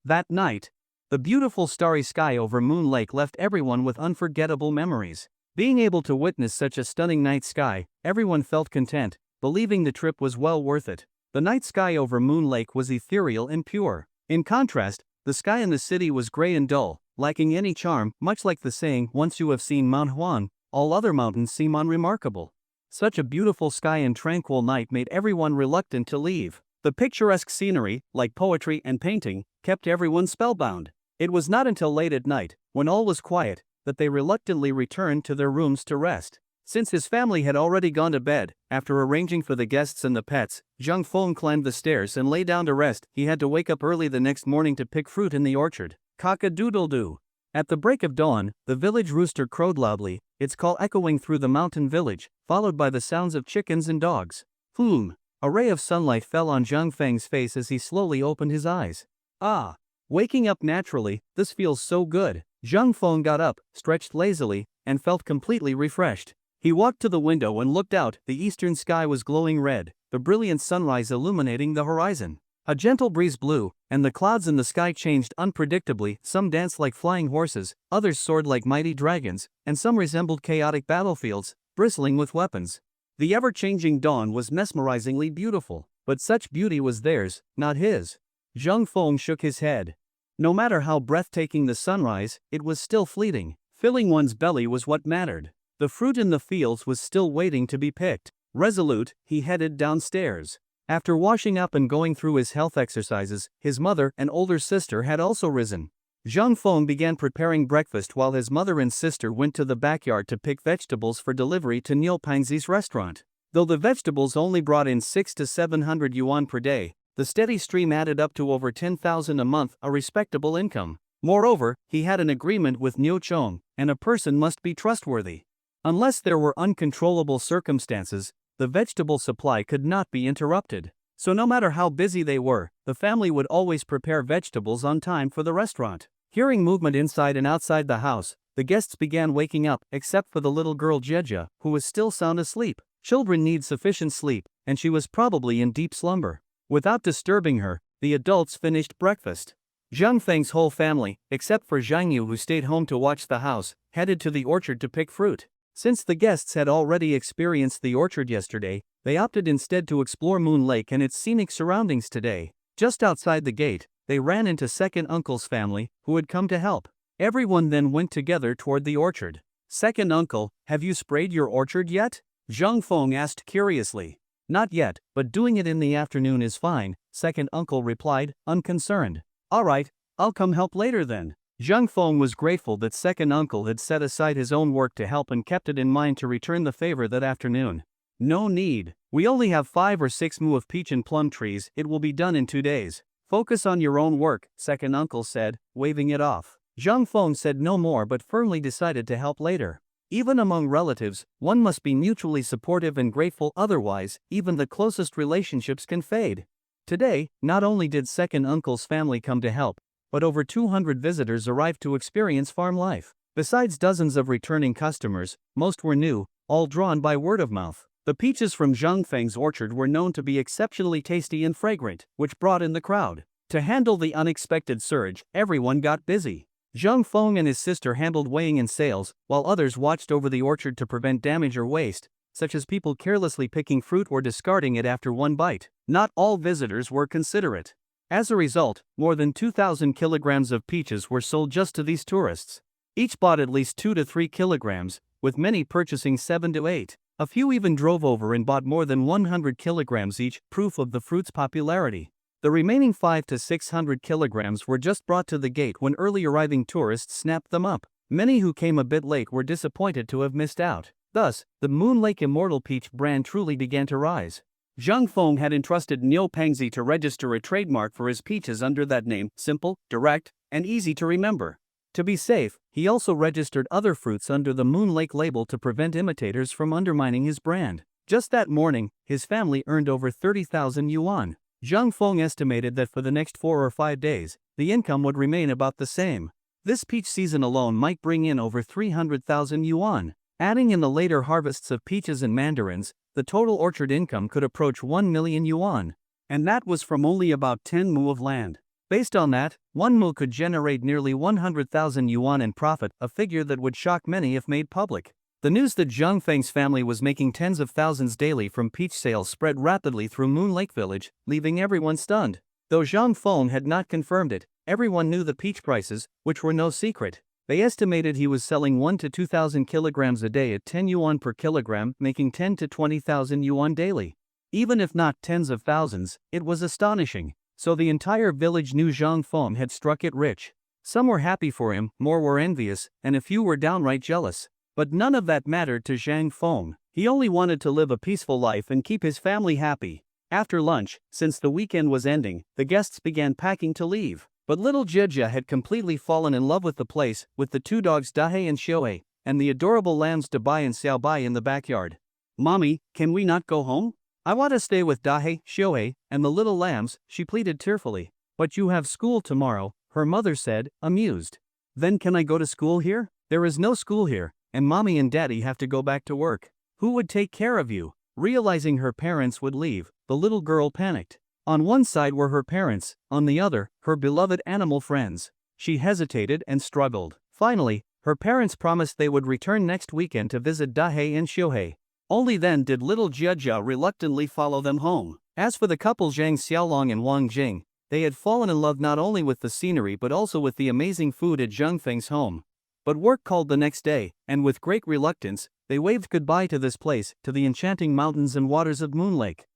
That night, the beautiful starry sky over Moon Lake left everyone with unforgettable memories. Being able to witness such a stunning night sky, everyone felt content, believing the trip was well worth it. The night sky over Moon Lake was ethereal and pure. In contrast, the sky in the city was gray and dull, lacking any charm, much like the saying, once you have seen Manhwa, all other mountains seem unremarkable. Such a beautiful sky and tranquil night made everyone reluctant to leave. The picturesque scenery, like poetry and painting, kept everyone spellbound. It was not until late at night, when all was quiet, that they reluctantly returned to their rooms to rest. Since his family had already gone to bed, after arranging for the guests and the pets, Zhang Feng climbed the stairs and lay down to rest. He had to wake up early the next morning to pick fruit in the orchard. Cock-a-doodle-doo. At the break of dawn, the village rooster crowed loudly, its call echoing through the mountain village, followed by the sounds of chickens and dogs. A ray of sunlight fell on Zhang Feng's face as he slowly opened his eyes. Ah! Waking up naturally, this feels so good. Zhang Feng got up, stretched lazily, and felt completely refreshed. He walked to the window and looked out. The eastern sky was glowing red, the brilliant sunrise illuminating the horizon. A gentle breeze blew, and the clouds in the sky changed unpredictably. Some danced like flying horses, others soared like mighty dragons, and some resembled chaotic battlefields, bristling with weapons. The ever-changing dawn was mesmerizingly beautiful, but such beauty was theirs, not his. Zhang Feng shook his head. No matter how breathtaking the sunrise, it was still fleeting. Filling one's belly was what mattered. The fruit in the fields was still waiting to be picked. Resolute, he headed downstairs. After washing up and going through his health exercises, his mother and older sister had also risen. Zhang Feng began preparing breakfast while his mother and sister went to the backyard to pick vegetables for delivery to Niu Pangzi's restaurant. Though the vegetables only brought in 600 to 700 yuan per day, the steady stream added up to over 10,000 a month, a respectable income. Moreover, he had an agreement with Niu Chong, and a person must be trustworthy. Unless there were uncontrollable circumstances, the vegetable supply could not be interrupted. So no matter how busy they were, the family would always prepare vegetables on time for the restaurant. Hearing movement inside and outside the house, the guests began waking up, except for the little girl Jeja, who was still sound asleep. Children need sufficient sleep, and she was probably in deep slumber. Without disturbing her, the adults finished breakfast. Zhang Feng's whole family, except for Zhang Yu who stayed home to watch the house, headed to the orchard to pick fruit. Since the guests had already experienced the orchard yesterday, they opted instead to explore Moon Lake and its scenic surroundings today. Just outside the gate, they ran into Second Uncle's family, who had come to help. Everyone then went together toward the orchard. Second Uncle, have you sprayed your orchard yet? Zhang Feng asked curiously. Not yet, but doing it in the afternoon is fine, Second Uncle replied, unconcerned. Alright, I'll come help later then. Zhang Feng was grateful that Second Uncle had set aside his own work to help and kept it in mind to return the favor that afternoon. No need. We only have 5 or 6 mu of peach and plum trees, it will be done in 2 days. Focus on your own work, Second Uncle said, waving it off. Zhang Feng said no more but firmly decided to help later. Even among relatives, one must be mutually supportive and grateful, otherwise, even the closest relationships can fade. Today, not only did Second Uncle's family come to help, but over 200 visitors arrived to experience farm life. Besides dozens of returning customers, most were new, all drawn by word of mouth. The peaches from Zhang Feng's orchard were known to be exceptionally tasty and fragrant, which brought in the crowd. To handle the unexpected surge, everyone got busy. Zhang Feng and his sister handled weighing and sales, while others watched over the orchard to prevent damage or waste. such as people carelessly picking fruit or discarding it after one bite. Not all visitors were considerate. As a result, more than 2,000 kilograms of peaches were sold just to these tourists. Each bought at least 2 to 3 kilograms, with many purchasing 7 to 8. A few even drove over and bought more than 100 kilograms each, proof of the fruit's popularity. The remaining 5 to 600 kilograms were just brought to the gate when early arriving tourists snapped them up. Many who came a bit late were disappointed to have missed out. Thus, the Moon Lake Immortal Peach brand truly began to rise. Zhang Feng had entrusted Niu Pengzi to register a trademark for his peaches under that name, simple, direct, and easy to remember. To be safe, he also registered other fruits under the Moon Lake label to prevent imitators from undermining his brand. Just that morning, his family earned over 30,000 yuan. Zhang Feng estimated that for the next 4 or 5 days, the income would remain about the same. This peach season alone might bring in over 300,000 yuan. Adding in the later harvests of peaches and mandarins, the total orchard income could approach 1 million yuan. And that was from only about 10 mu of land. Based on that, 1 mu could generate nearly 100,000 yuan in profit, a figure that would shock many if made public. The news that Zhang Feng's family was making tens of thousands daily from peach sales spread rapidly through Moon Lake Village, leaving everyone stunned. Though Zhang Feng had not confirmed it, everyone knew the peach prices, which were no secret. They estimated he was selling 1 to 2,000 kilograms a day at 10 yuan per kilogram, making 10 to 20,000 yuan daily. Even if not tens of thousands, it was astonishing. So the entire village knew Zhang Feng had struck it rich. Some were happy for him, more were envious, and a few were downright jealous. But none of that mattered to Zhang Feng. He only wanted to live a peaceful life and keep his family happy. After lunch, since the weekend was ending, the guests began packing to leave. But little Jia had completely fallen in love with the place, with the 2 dogs Dahei and Xiaohei, and the adorable lambs Dabai and Xiaobai in the backyard. "Mommy, can we not go home? I want to stay with Dahei, Xiaohei, and the little lambs," she pleaded tearfully. "But you have school tomorrow," her mother said, amused. "Then can I go to school here? There is no school here, and Mommy and Daddy have to go back to work. Who would take care of you?" Realizing her parents would leave, the little girl panicked. On one side were her parents, on the other, her beloved animal friends. She hesitated and struggled. Finally, her parents promised they would return next weekend to visit Dahei and Xiaohei. Only then did little Jia reluctantly follow them home. As for the couple Zhang Xiaolong and Wang Jing, they had fallen in love not only with the scenery but also with the amazing food at Zhang Feng's home. But work called the next day, and with great reluctance, they waved goodbye to this place, to the enchanting mountains and waters of Moon Lake.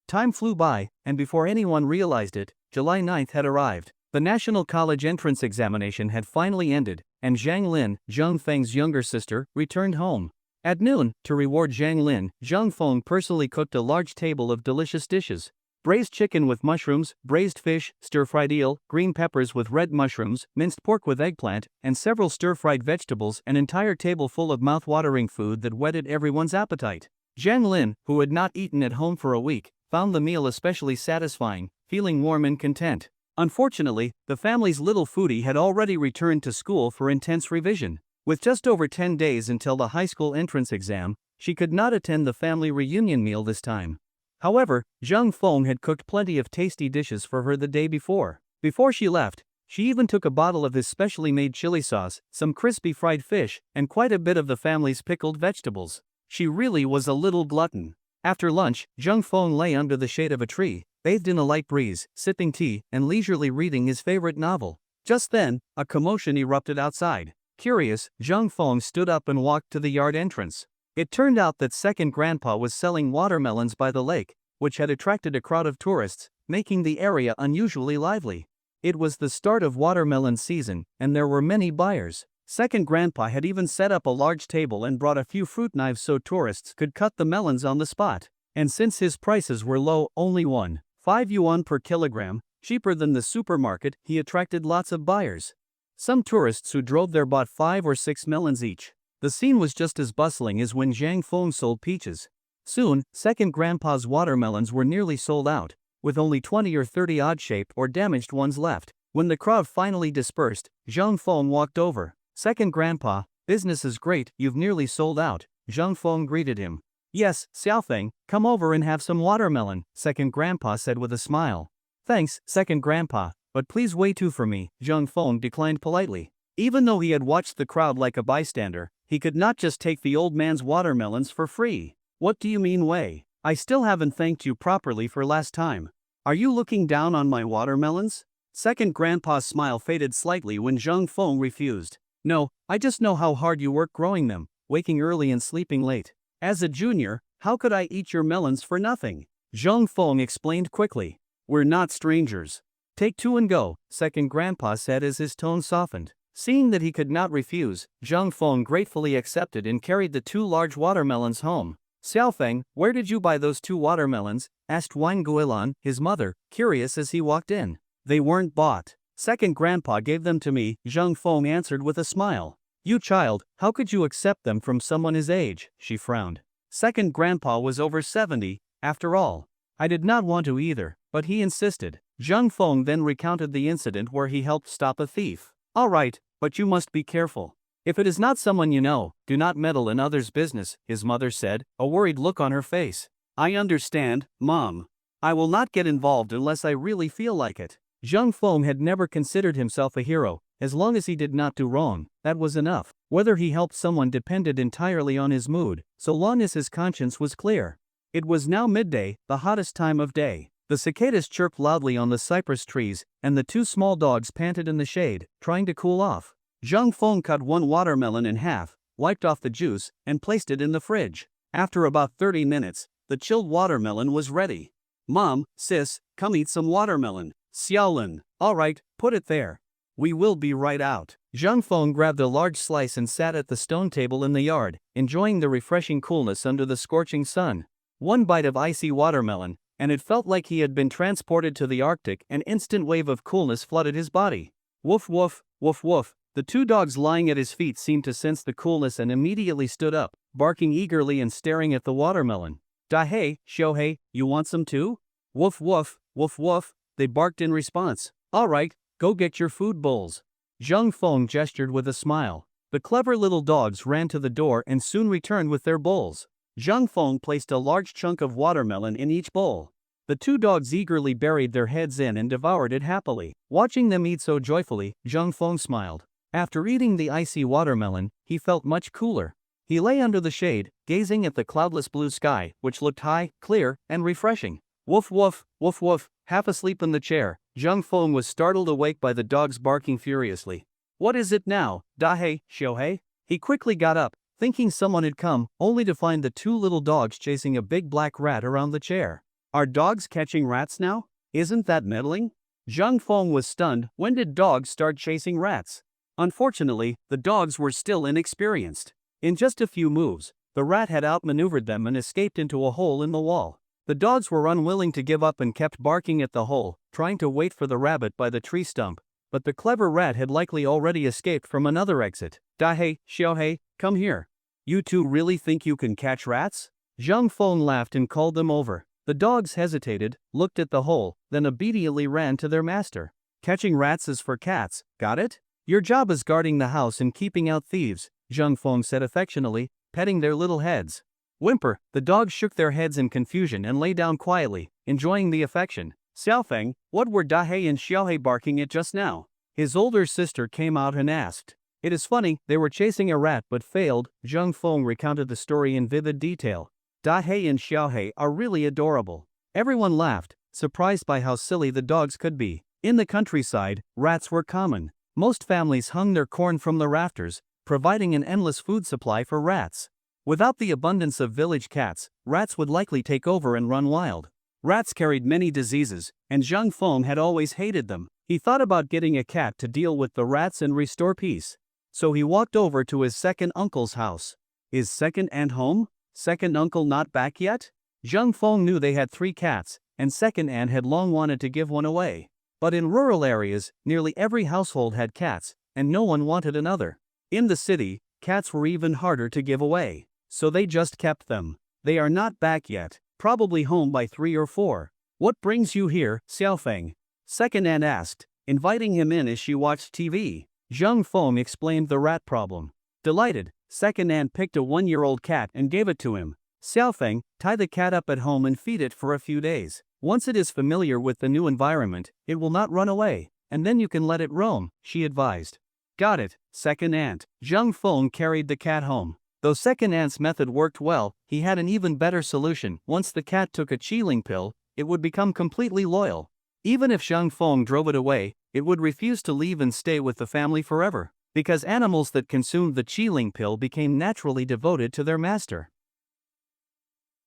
Time flew by, and before anyone realized it, July 9th had arrived. The National College entrance examination had finally ended, and Zhang Lin, Zhang Feng's younger sister, returned home. At noon, to reward Zhang Lin, Zhang Feng personally cooked a large table of delicious dishes. Braised chicken with mushrooms, braised fish, stir-fried eel, green peppers with red mushrooms, minced pork with eggplant, and several stir-fried vegetables, an entire table full of mouth-watering food that whetted everyone's appetite. Zhang Lin, who had not eaten at home for a week, found the meal especially satisfying, feeling warm and content. Unfortunately, the family's little foodie had already returned to school for intense revision. With just over 10 days until the high school entrance exam, she could not attend the family reunion meal this time. However, Zhang Feng had cooked plenty of tasty dishes for her the day before. Before she left, she even took a bottle of his specially made chili sauce, some crispy fried fish, and quite a bit of the family's pickled vegetables. She really was a little glutton. After lunch, Zhang Feng lay under the shade of a tree, bathed in a light breeze, sipping tea, and leisurely reading his favorite novel. Just then, a commotion erupted outside. Curious, Zhang Feng stood up and walked to the yard entrance. It turned out that second grandpa was selling watermelons by the lake, which had attracted a crowd of tourists, making the area unusually lively. It was the start of watermelon season, and there were many buyers. Second grandpa had even set up a large table and brought a few fruit knives so tourists could cut the melons on the spot. And since his prices were low, only 1.5 yuan per kilogram, cheaper than the supermarket, he attracted lots of buyers. Some tourists who drove there bought 5 or 6 melons each. The scene was just as bustling as when Zhang Feng sold peaches. Soon, second grandpa's watermelons were nearly sold out, with only 20 or 30 odd-shaped or damaged ones left. When the crowd finally dispersed, Zhang Feng walked over. "Second grandpa, business is great, you've nearly sold out," Zhang Feng greeted him. "Yes, Xiaofeng, come over and have some watermelon," second grandpa said with a smile. "Thanks, second grandpa, but please wait too for me," Zhang Feng declined politely. Even though he had watched the crowd like a bystander, He could not just take the old man's watermelons for free. What do you mean way? I still haven't thanked you properly for last time. Are you looking down on my watermelons? Second grandpa's smile faded slightly when Zhang Feng refused. No, I just know how hard you work growing them, waking early and sleeping late. As a junior, how could I eat your melons for nothing? Zhang Feng explained quickly. We're not strangers. Take two and go, second grandpa said as his tone softened. Seeing that he could not refuse, Zhang Feng gratefully accepted and carried the two large watermelons home. Xiaofeng, where did you buy those two watermelons? Asked Wang Guilan, his mother, curious as he walked in. They weren't bought. Second grandpa gave them to me, Zhang Feng answered with a smile. You child, how could you accept them from someone his age? She frowned. Second grandpa was over 70, after all. I did not want to either, but he insisted. Zhang Feng then recounted the incident where he helped stop a thief. All right, but you must be careful. If it is not someone you know, do not meddle in others' business, his mother said, a worried look on her face. I understand, Mom. I will not get involved unless I really feel like it. Zhang Feng had never considered himself a hero. As long as he did not do wrong, that was enough. Whether he helped someone depended entirely on his mood, so long as his conscience was clear. It was now midday, the hottest time of day. The cicadas chirped loudly on the cypress trees, and the two small dogs panted in the shade, trying to cool off. Zhang Feng cut one watermelon in half, wiped off the juice, and placed it in the fridge. After about 30 minutes, the chilled watermelon was ready. Mom, sis, come eat some watermelon. Xiaolin, alright, put it there. We will be right out. Zhang Feng grabbed a large slice and sat at the stone table in the yard, enjoying the refreshing coolness under the scorching sun. One bite of icy watermelon, and it felt like he had been transported to the Arctic. An instant wave of coolness flooded his body. Woof woof, woof woof. The two dogs lying at his feet seemed to sense the coolness and immediately stood up, barking eagerly and staring at the watermelon. Da-hey, Shohei, you want some too? Woof woof, woof woof, they barked in response. Alright, go get your food bowls. Zhang Feng gestured with a smile. The clever little dogs ran to the door and soon returned with their bowls. Zhang Feng placed a large chunk of watermelon in each bowl. The two dogs eagerly buried their heads in and devoured it happily. Watching them eat so joyfully, Zhang Feng smiled. After eating the icy watermelon, he felt much cooler. He lay under the shade, gazing at the cloudless blue sky, which looked high, clear, and refreshing. Woof woof, woof woof, half asleep in the chair, Zhang Feng was startled awake by the dogs barking furiously. What is it now, Da-hey, Shohei? He quickly got up, thinking someone had come, only to find the two little dogs chasing a big black rat around the chair. Are dogs catching rats now? Isn't that meddling? Zhang Feng was stunned. When did dogs start chasing rats? Unfortunately, the dogs were still inexperienced. In just a few moves, the rat had outmaneuvered them and escaped into a hole in the wall. The dogs were unwilling to give up and kept barking at the hole, trying to wait for the rabbit by the tree stump. But the clever rat had likely already escaped from another exit. Da-hey, Shohei, come here. You two really think you can catch rats? Zhang Feng laughed and called them over. The dogs hesitated, looked at the hole, then obediently ran to their master. Catching rats is for cats, got it? Your job is guarding the house and keeping out thieves, Zhang Feng said affectionately, petting their little heads. Whimper, the dogs shook their heads in confusion and lay down quietly, enjoying the affection. Xiaofeng, what were Da-hey and Xiaohei barking at just now? His older sister came out and asked. It is funny, they were chasing a rat but failed. Zhang Feng recounted the story in vivid detail. Da-hey and Xiaohei are really adorable. Everyone laughed, surprised by how silly the dogs could be. In the countryside, rats were common. Most families hung their corn from the rafters, providing an endless food supply for rats. Without the abundance of village cats, rats would likely take over and run wild. Rats carried many diseases, and Zhang Feng had always hated them. He thought about getting a cat to deal with the rats and restore peace. So he walked over to his second uncle's house. Is second aunt home? Second uncle not back yet? Zhang Feng knew they had 3 cats, and second aunt had long wanted to give one away. But in rural areas, nearly every household had cats, and no one wanted another. In the city, cats were even harder to give away. So they just kept them. They are not back yet, probably home by 3 or 4. What brings you here, Xiaofeng? Second aunt asked, inviting him in as she watched TV. Zhang Feng explained the rat problem. Delighted, second aunt picked a 1-year-old cat and gave it to him. Xiaofeng, tie the cat up at home and feed it for a few days. Once it is familiar with the new environment, it will not run away, and then you can let it roam, she advised. Got it, second ant. Zhang Feng carried the cat home. Though second ant's method worked well, he had an even better solution. Once the cat took a chilling pill, it would become completely loyal. Even if Zhang Feng drove it away, it would refuse to leave and stay with the family forever, because animals that consumed the chilling pill became naturally devoted to their master.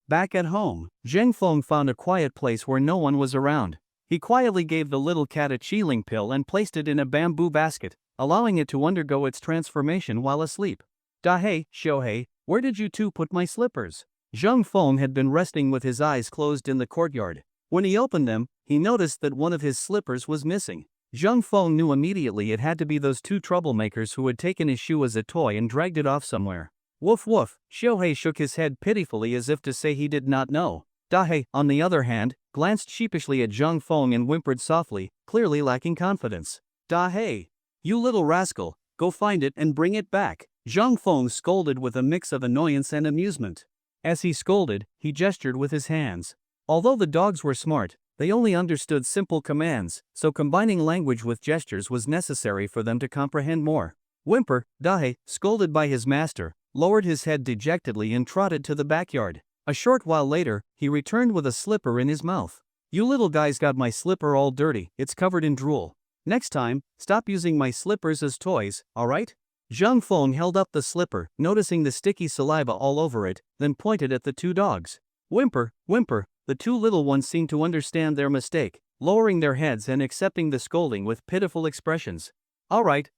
Back at home, Zhang Feng found a quiet place where no one was around. He quietly gave the little cat a chilling pill and placed it in a bamboo basket, allowing it to undergo its transformation while asleep. "Dahei, Shohei, where did you two put my slippers?" Zhang Feng had been resting with his eyes closed in the courtyard. When he opened them, he noticed that one of his slippers was missing. Zhang Feng knew immediately it had to be those two troublemakers who had taken his shoe as a toy and dragged it off somewhere. Woof woof, Shohei shook his head pitifully as if to say he did not know. Dahei, on the other hand, glanced sheepishly at Zhang Feng and whimpered softly, clearly lacking confidence. "Dahei, you little rascal, go find it and bring it back." Zhang Feng scolded with a mix of annoyance and amusement. As he scolded, he gestured with his hands. Although the dogs were smart, they only understood simple commands, so combining language with gestures was necessary for them to comprehend more. Whimper, Dahei, scolded by his master, lowered his head dejectedly and trotted to the backyard. A short while later, he returned with a slipper in his mouth. "You little guys got my slipper all dirty, it's covered in drool. Next time, stop using my slippers as toys, alright?" Zhang Feng held up the slipper, noticing the sticky saliva all over it, then pointed at the two dogs. Whimper, whimper, the two little ones seemed to understand their mistake, lowering their heads and accepting the scolding with pitiful expressions. Alright,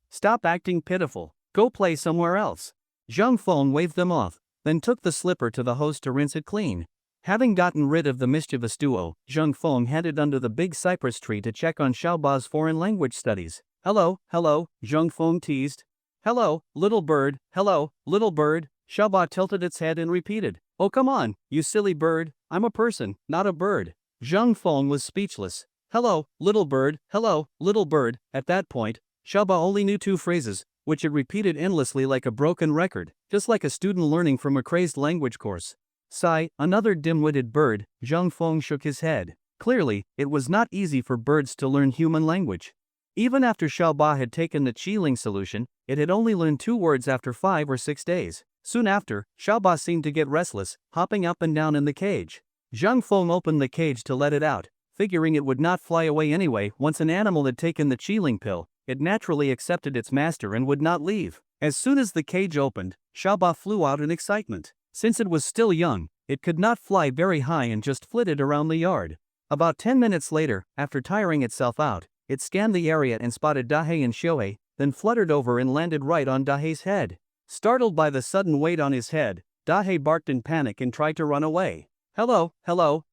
stop acting pitiful, go play somewhere else." Zhang Feng waved them off, then took the slipper to the host to rinse it clean. Having gotten rid of the mischievous duo, Zhang Feng headed under the big cypress tree to check on Xiaoba's foreign language studies. Hello, Zhang Feng teased. Hello, little bird, Xiaoba tilted its head and repeated. "Oh come on, you silly bird, I'm a person, not a bird." Zhang Feng was speechless. Hello, little bird. At that point, Xiaoba only knew two phrases, which it repeated endlessly like a broken record, just like a student learning from a crazed language course. Sigh, another dim-witted bird. Zhang Feng shook his head. Clearly, it was not easy for birds to learn human language. Even after Xiaoba had taken the Qiling solution, it had only learned 2 words after 5 or 6 days. Soon after, Xiaoba seemed to get restless, hopping up and down in the cage. Zhang Feng opened the cage to let it out, figuring it would not fly away anyway. Once an animal had taken the Qiling pill, it naturally accepted its master and would not leave. As soon as the cage opened, Xiaoba flew out in excitement. Since it was still young, it could not fly very high and just flitted around the yard. About 10 minutes later, after tiring itself out, it scanned the area and spotted Dahei and Shohei, then fluttered over and landed right on Dahei's head. Startled by the sudden weight on his head, Dahei barked in panic and tried to run away. Hello,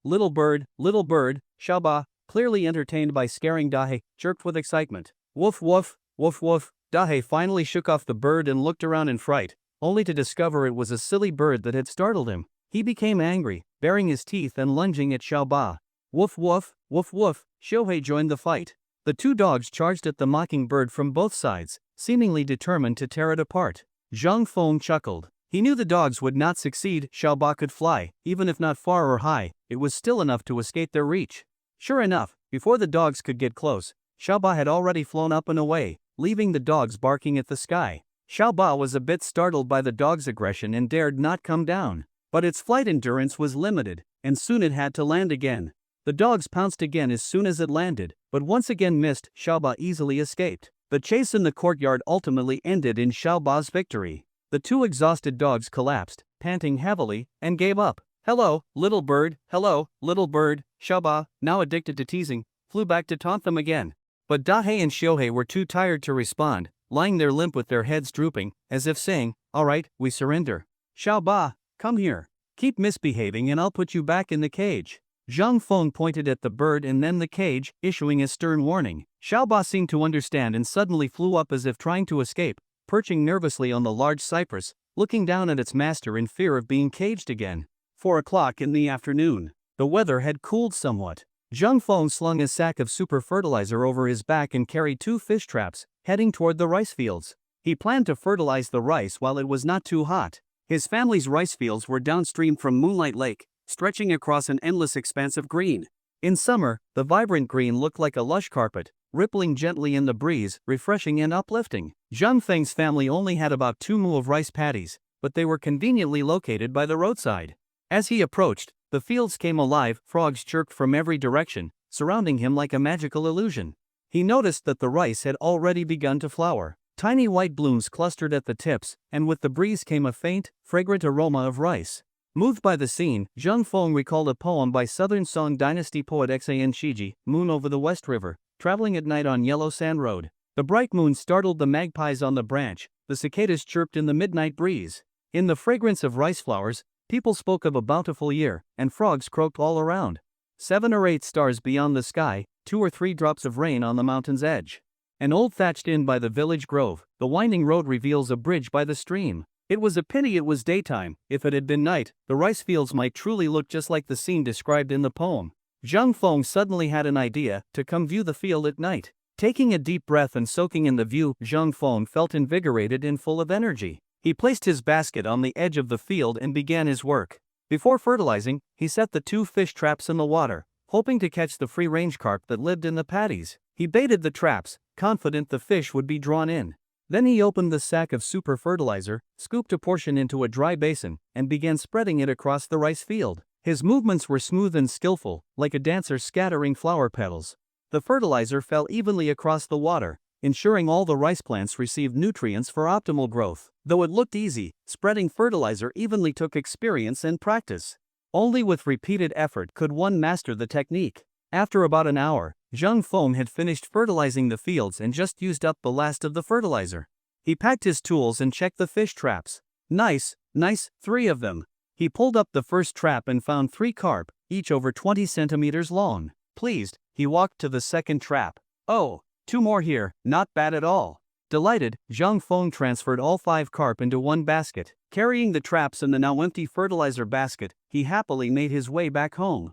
little bird, Xiaoba, clearly entertained by scaring Dahei, chirped with excitement. Woof woof, woof woof. Dahei finally shook off the bird and looked around in fright, only to discover it was a silly bird that had startled him. He became angry, baring his teeth and lunging at Xiaoba. Woof woof, woof woof, Shohei joined the fight. The two dogs charged at the mocking bird from both sides, seemingly determined to tear it apart. Zhang Feng chuckled. He knew the dogs would not succeed. Xiaoba could fly, even if not far or high, it was still enough to escape their reach. Sure enough, before the dogs could get close, Xiaoba had already flown up and away, leaving the dogs barking at the sky. Xiaoba was a bit startled by the dog's aggression and dared not come down. But its flight endurance was limited, and soon it had to land again. The dogs pounced again as soon as it landed, but once again missed. Xiaoba easily escaped. The chase in the courtyard ultimately ended in Xiaoba's victory. The two exhausted dogs collapsed, panting heavily, and gave up. Hello, little bird, Xiaoba, now addicted to teasing, flew back to taunt them again. But Dahei and Shohei were too tired to respond, lying there limp with their heads drooping, as if saying, "Alright, we surrender." Xiaoba, come here. Keep misbehaving and I'll put you back in the cage. Zhang Feng pointed at the bird and then the cage, issuing a stern warning. Xiaoba seemed to understand and suddenly flew up as if trying to escape, perching nervously on the large cypress, looking down at its master in fear of being caged again. 4 o'clock in the afternoon. The weather had cooled somewhat. Zhang Feng slung a sack of super fertilizer over his back and carried 2 fish traps, heading toward the rice fields. He planned to fertilize the rice while it was not too hot. His family's rice fields were downstream from Moonlight Lake, stretching across an endless expanse of green. In summer, the vibrant green looked like a lush carpet, rippling gently in the breeze, refreshing and uplifting. Zhang Feng's family only had about 2 mu of rice paddies, but they were conveniently located by the roadside. As he approached, the fields came alive, frogs chirped from every direction, surrounding him like a magical illusion. He noticed that the rice had already begun to flower. Tiny white blooms clustered at the tips, and with the breeze came a faint, fragrant aroma of rice. Moved by the scene, Zhang Feng recalled a poem by Southern Song Dynasty poet Xan Shiji, Moon over the West River, traveling at night on yellow sand road. The bright moon startled the magpies on the branch, the cicadas chirped in the midnight breeze. In the fragrance of rice flowers, people spoke of a bountiful year, and frogs croaked all around. 7 or 8 stars beyond the sky, 2 or 3 drops of rain on the mountain's edge. An old thatched inn by the village grove, the winding road reveals a bridge by the stream. It was a pity it was daytime. If it had been night, the rice fields might truly look just like the scene described in the poem. Zhang Feng suddenly had an idea to come view the field at night. Taking a deep breath and soaking in the view, Zhang Feng felt invigorated and full of energy. He placed his basket on the edge of the field and began his work. Before fertilizing, he set the 2 fish traps in the water, hoping to catch the free-range carp that lived in the paddies. He baited the traps, confident the fish would be drawn in. Then he opened the sack of super fertilizer, scooped a portion into a dry basin, and began spreading it across the rice field. His movements were smooth and skillful, like a dancer scattering flower petals. The fertilizer fell evenly across the water, ensuring all the rice plants received nutrients for optimal growth. Though it looked easy, spreading fertilizer evenly took experience and practice. Only with repeated effort could one master the technique. After about an hour, Zhang Feng had finished fertilizing the fields and just used up the last of the fertilizer. He packed his tools and checked the fish traps. Nice, 3 of them. He pulled up the first trap and found 3 carp, each over 20 centimeters long. Pleased, he walked to the second trap. Oh, 2 more here, not bad at all. Delighted, Zhang Feng transferred all 5 carp into one basket. Carrying the traps in the now empty fertilizer basket, he happily made his way back home.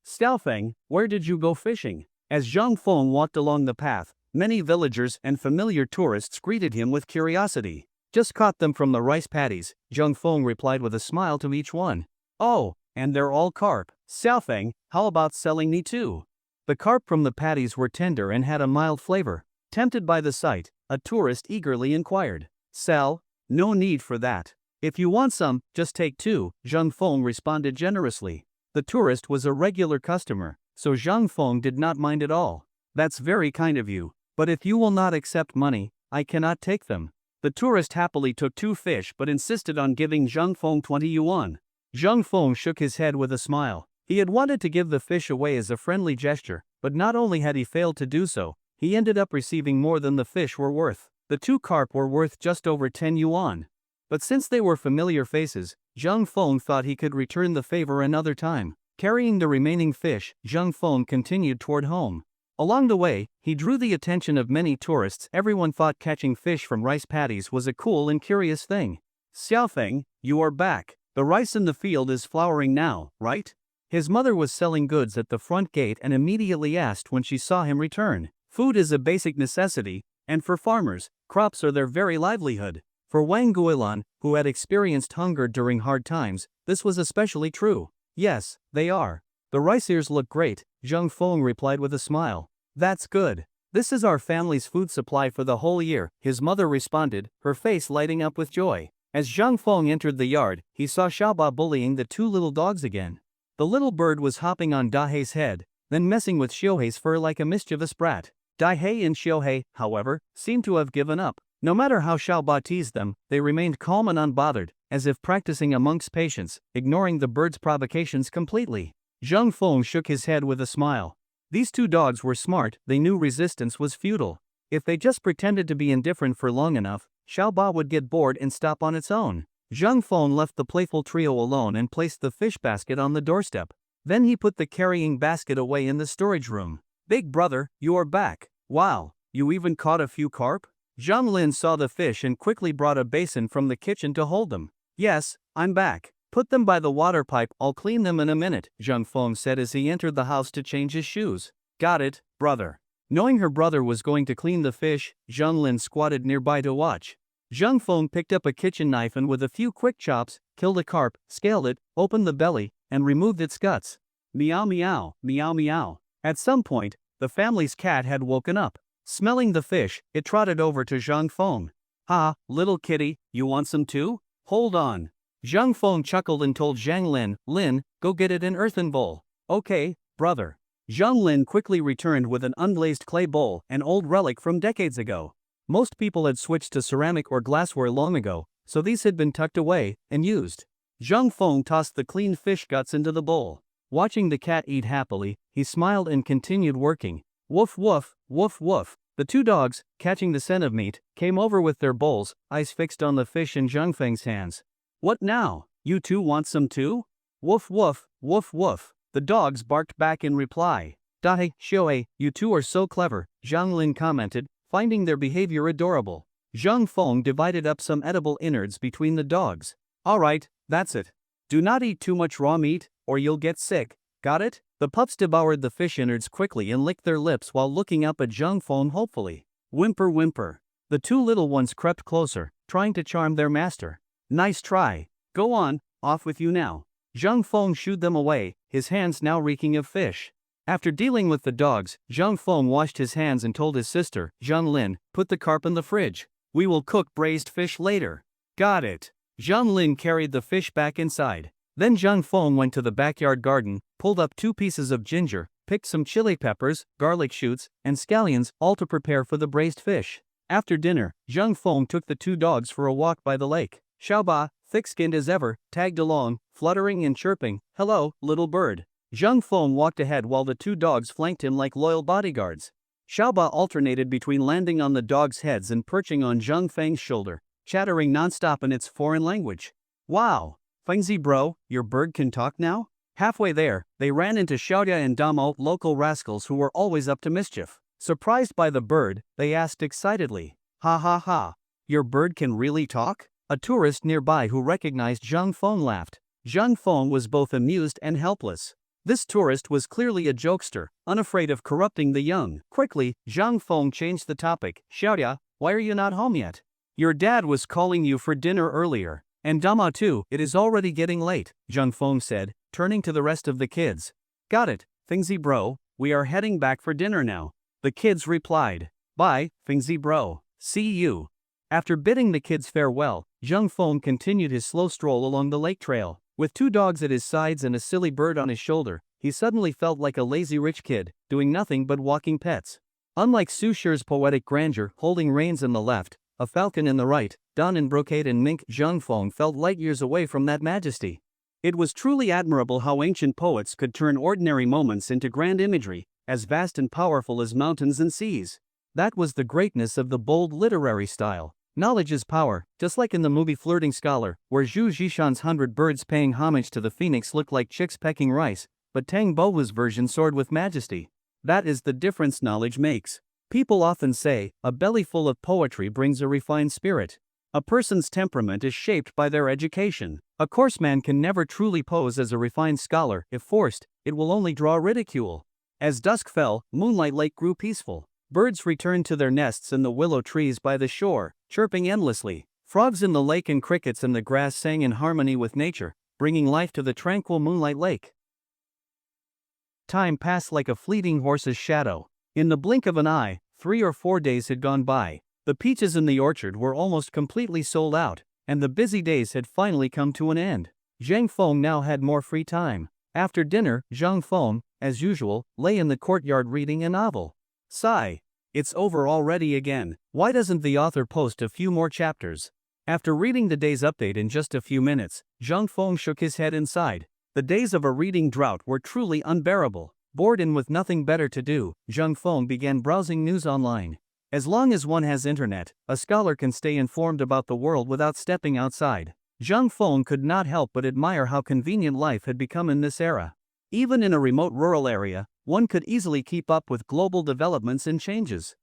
Xiaofeng, where did you go fishing? As Zhang Feng walked along the path, many villagers and familiar tourists greeted him with curiosity. Just caught them from the rice paddies, Zhang Feng replied with a smile to each one. Oh, and they're all carp. Xiaofeng, how about selling me too? The carp from the paddies were tender and had a mild flavor. Tempted by the sight, a tourist eagerly inquired. Sell? No need for that. If you want some, just take 2, Zhang Feng responded generously. The tourist was a regular customer, so Zhang Feng did not mind at all. That's very kind of you, but if you will not accept money, I cannot take them. The tourist happily took 2 fish but insisted on giving Zhang Feng 20 yuan. Zhang Feng shook his head with a smile. He had wanted to give the fish away as a friendly gesture, but not only had he failed to do so, he ended up receiving more than the fish were worth. The 2 carp were worth just over 10 yuan. But since they were familiar faces, Zhang Feng thought he could return the favor another time. Carrying the remaining fish, Zhang Feng continued toward home. Along the way, he drew the attention of many tourists. Everyone thought catching fish from rice paddies was a cool and curious thing. Xiaofeng, you are back. The rice in the field is flowering now, right? His mother was selling goods at the front gate and immediately asked when she saw him return. Food is a basic necessity, and for farmers, crops are their very livelihood. For Wang Guilan, who had experienced hunger during hard times, this was especially true. Yes, they are. The rice ears look great, Zhang Feng replied with a smile. That's good. This is our family's food supply for the whole year, his mother responded, her face lighting up with joy. As Zhang Feng entered the yard, he saw Xiaoba bullying the 2 little dogs again. The little bird was hopping on Dahei's head, then messing with Xiaohei's fur like a mischievous brat. Dahei and Xiaohei, however, seemed to have given up. No matter how Xiaoba teased them, they remained calm and unbothered, as if practicing a monk's patience, ignoring the bird's provocations completely. Zhang Feng shook his head with a smile. These 2 dogs were smart, they knew resistance was futile. If they just pretended to be indifferent for long enough, Xiaoba would get bored and stop on its own. Zhang Feng left the playful trio alone and placed the fish basket on the doorstep. Then he put the carrying basket away in the storage room. Big brother, you are back. Wow, you even caught a few carp? Zhang Lin saw the fish and quickly brought a basin from the kitchen to hold them. Yes, I'm back. Put them by the water pipe, I'll clean them in a minute, Zhang Feng said as he entered the house to change his shoes. Got it, brother. Knowing her brother was going to clean the fish, Zhang Lin squatted nearby to watch. Zhang Feng picked up a kitchen knife and with a few quick chops, killed a carp, scaled it, opened the belly, and removed its guts. Meow meow, meow meow. At some point, the family's cat had woken up. Smelling the fish, it trotted over to Zhang Feng. "Ha, little kitty, you want some too? Hold on." Zhang Feng chuckled and told Zhang Lin, go get it in earthen bowl. "Okay, brother." Zhang Lin quickly returned with an unglazed clay bowl, an old relic from decades ago. Most people had switched to ceramic or glassware long ago, so these had been tucked away and used. Zhang Feng tossed the clean fish guts into the bowl. Watching the cat eat happily, he smiled and continued working. Woof woof, woof woof. The two dogs, catching the scent of meat, came over with their bowls, eyes fixed on the fish in Zhang Feng's hands. "What now? You two want some too?" Woof woof, woof woof. The dogs barked back in reply. "Dai, Xiue, you two are so clever," Zhang Lin commented, finding their behavior adorable. Zhang Feng divided up some edible innards between the dogs. "Alright, that's it. Do not eat too much raw meat, or you'll get sick. Got it?" The pups devoured the fish innards quickly and licked their lips while looking up at Zhang Feng hopefully. Whimper whimper. The two little ones crept closer, trying to charm their master. "Nice try. Go on, off with you now." Zhang Feng shooed them away, his hands now reeking of fish. After dealing with the dogs, Zhang Feng washed his hands and told his sister, Zhang Lin, put the carp in the fridge. We will cook braised fish later. Got it. Zhang Lin carried the fish back inside. Then Zhang Feng went to the backyard garden, pulled up 2 pieces of ginger, picked some chili peppers, garlic shoots, and scallions, all to prepare for the braised fish. After dinner, Zhang Feng took the 2 dogs for a walk by the lake. Xiaoba, thick-skinned as ever, tagged along, fluttering and chirping, "Hello, little bird." Zhang Feng walked ahead while the 2 dogs flanked him like loyal bodyguards. Xiaoba alternated between landing on the dogs' heads and perching on Zhang Feng's shoulder, chattering nonstop in its foreign language. "Wow! Fengzi bro, your bird can talk now?" Halfway there, they ran into Xiaoya and Damo, local rascals who were always up to mischief. Surprised by the bird, they asked excitedly, "Ha ha ha! Your bird can really talk?" A tourist nearby who recognized Zhang Feng laughed. Zhang Feng was both amused and helpless. This tourist was clearly a jokester, unafraid of corrupting the young. Quickly, Zhang Feng changed the topic. "Xiaoya, why are you not home yet? Your dad was calling you for dinner earlier. And Dama too, it is already getting late," Zhang Feng said, turning to the rest of the kids. "Got it, Fengzi bro, we are heading back for dinner now." The kids replied. "Bye, Fengzi bro. See you." After bidding the kids farewell, Zhang Feng continued his slow stroll along the lake trail. With 2 dogs at his sides and a silly bird on his shoulder, he suddenly felt like a lazy rich kid, doing nothing but walking pets. Unlike Su Shi's poetic grandeur, holding reins in the left, a falcon in the right, done in brocade and mink, Zhang Feng felt light years away from that majesty. It was truly admirable how ancient poets could turn ordinary moments into grand imagery, as vast and powerful as mountains and seas. That was the greatness of the bold literary style. Knowledge is power, just like in the movie Flirting Scholar, where Zhu Zhishan's 100 birds paying homage to the phoenix looked like chicks pecking rice, but Tang Bohua's version soared with majesty. That is the difference knowledge makes. People often say, a belly full of poetry brings a refined spirit. A person's temperament is shaped by their education. A coarse man can never truly pose as a refined scholar. If forced, it will only draw ridicule. As dusk fell, Moonlight Lake grew peaceful. Birds returned to their nests in the willow trees by the shore, chirping endlessly. Frogs in the lake and crickets in the grass sang in harmony with nature, bringing life to the tranquil Moonlight Lake. Time passed like a fleeting horse's shadow. In the blink of an eye, 3 or 4 days had gone by. The peaches in the orchard were almost completely sold out, and the busy days had finally come to an end. Zhang Feng now had more free time. After dinner, Zhang Feng, as usual, lay in the courtyard reading a novel. Sigh. It's over already again. Why doesn't the author post a few more chapters? After reading the day's update in just a few minutes, Zhang Feng shook his head and sighed. The days of a reading drought were truly unbearable. Bored and with nothing better to do, Zhang Feng began browsing news online. As long as one has internet, a scholar can stay informed about the world without stepping outside. Zhang Feng could not help but admire how convenient life had become in this era. Even in a remote rural area, one could easily keep up with global developments and changes.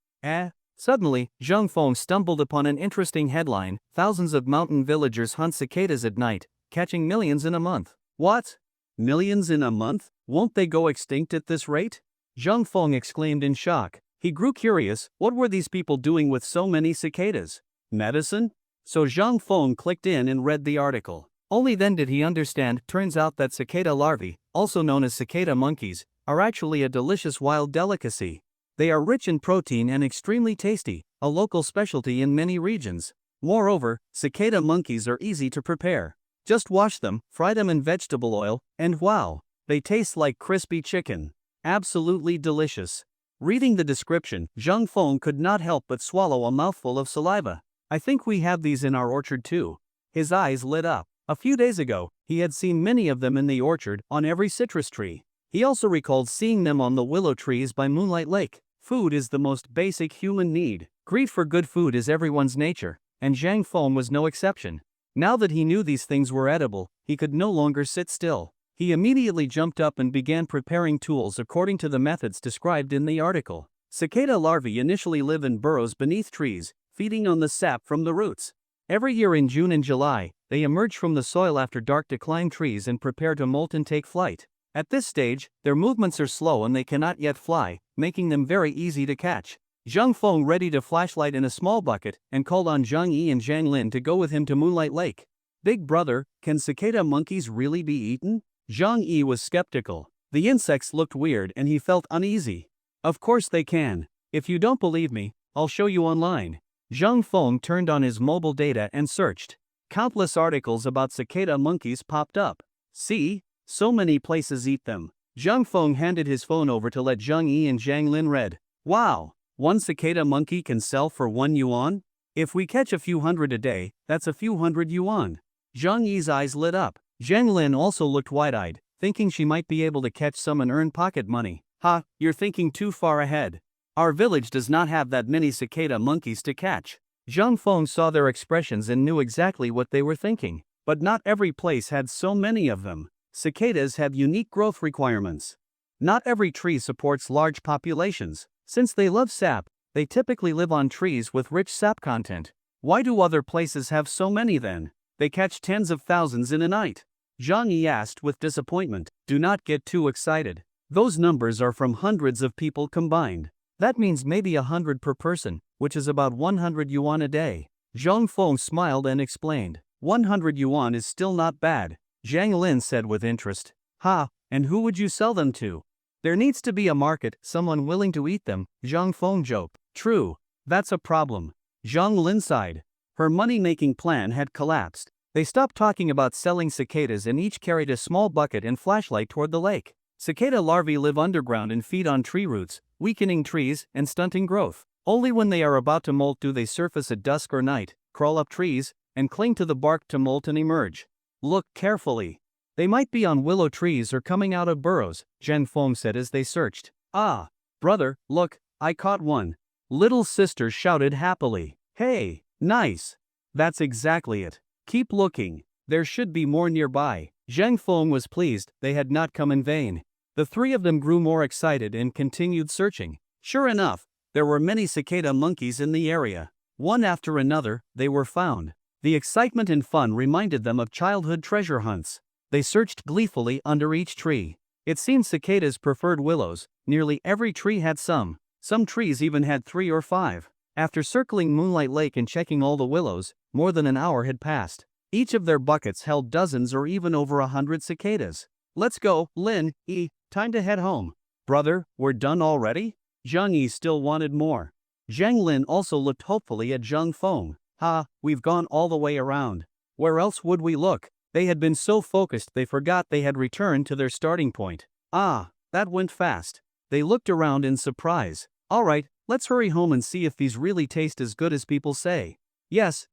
Suddenly, Zhang Feng stumbled upon an interesting headline: thousands of mountain villagers hunt cicadas at night, catching millions in a month. What? Millions in a month? Won't they go extinct at this rate? Zhang Feng exclaimed in shock. He grew curious, what were these people doing with so many cicadas? Medicine? So Zhang Feng clicked in and read the article. Only then did he understand. Turns out that cicada larvae, also known as cicada monkeys, are actually a delicious wild delicacy. They are rich in protein and extremely tasty, a local specialty in many regions. Moreover, cicada monkeys are easy to prepare. Just wash them, fry them in vegetable oil, and wow, they taste like crispy chicken. Absolutely delicious. Reading the description, Zhang Feng could not help but swallow a mouthful of saliva. I think we have these in our orchard too. His eyes lit up. A few days ago, he had seen many of them in the orchard, on every citrus tree. He also recalled seeing them on the willow trees by Moonlight Lake. Food is the most basic human need. Greed for good food is everyone's nature, and Zhang Feng was no exception. Now that he knew these things were edible, he could no longer sit still. He immediately jumped up and began preparing tools according to the methods described in the article. Cicada larvae initially live in burrows beneath trees, feeding on the sap from the roots. Every year in June and July, they emerge from the soil after dark to climb trees and prepare to molt and take flight. At this stage, their movements are slow and they cannot yet fly, making them very easy to catch. Zhang Feng readied a flashlight in a small bucket and called on Zhang Yi and Zhang Lin to go with him to Moonlight Lake. Big brother, can cicada monkeys really be eaten? Zhang Yi was skeptical. The insects looked weird and he felt uneasy. Of course they can. If you don't believe me, I'll show you online. Zhang Feng turned on his mobile data and searched. Countless articles about cicada monkeys popped up. See? So many places eat them. Zhang Feng handed his phone over to let Zhang Yi and Zhang Lin read. Wow! One cicada monkey can sell for 1 yuan? If we catch a few hundred a day, that's a few hundred yuan. Zhang Yi's eyes lit up. Zhang Lin also looked wide-eyed, thinking she might be able to catch some and earn pocket money. Ha, you're thinking too far ahead. Our village does not have that many cicada monkeys to catch. Zhang Feng saw their expressions and knew exactly what they were thinking. But not every place had so many of them. Cicadas have unique growth requirements. Not every tree supports large populations. Since they love sap, they typically live on trees with rich sap content. Why do other places have so many then? They catch tens of thousands in a night. Zhang Yi asked with disappointment. Do not get too excited. Those numbers are from hundreds of people combined. That means maybe 100 per person, which is about 100 yuan a day. Zhang Feng smiled and explained. 100 yuan is still not bad, Zhang Lin said with interest. Ha, and who would you sell them to? There needs to be a market, someone willing to eat them, Zhang Feng joked. True, that's a problem. Zhang Lin sighed. Her money-making plan had collapsed. They stopped talking about selling cicadas and each carried a small bucket and flashlight toward the lake. Cicada larvae live underground and feed on tree roots, weakening trees and stunting growth. Only when they are about to molt do they surface at dusk or night, crawl up trees, and cling to the bark to molt and emerge. Look carefully. They might be on willow trees or coming out of burrows, Zhang Feng said as they searched. Ah, brother, look, I caught one. Little sister shouted happily. Hey, nice. That's exactly it. Keep looking. There should be more nearby. Zhang Feng was pleased they had not come in vain. The three of them grew more excited and continued searching. Sure enough, there were many cicada monkeys in the area. One after another, they were found. The excitement and fun reminded them of childhood treasure hunts. They searched gleefully under each tree. It seemed cicadas preferred willows. Nearly every tree had some. Some trees even had 3 or 5. After circling Moonlight Lake and checking all the willows, more than an hour had passed. Each of their buckets held dozens or even over 100 cicadas. Let's go, Lin, Yi, time to head home. Brother, we're done already? Zhang Yi still wanted more. Zhang Lin also looked hopefully at Zhang Feng. Ha, we've gone all the way around. Where else would we look? They had been so focused they forgot they had returned to their starting point. Ah, that went fast. They looked around in surprise. All right, let's hurry home and see if these really taste as good as people say. Yes,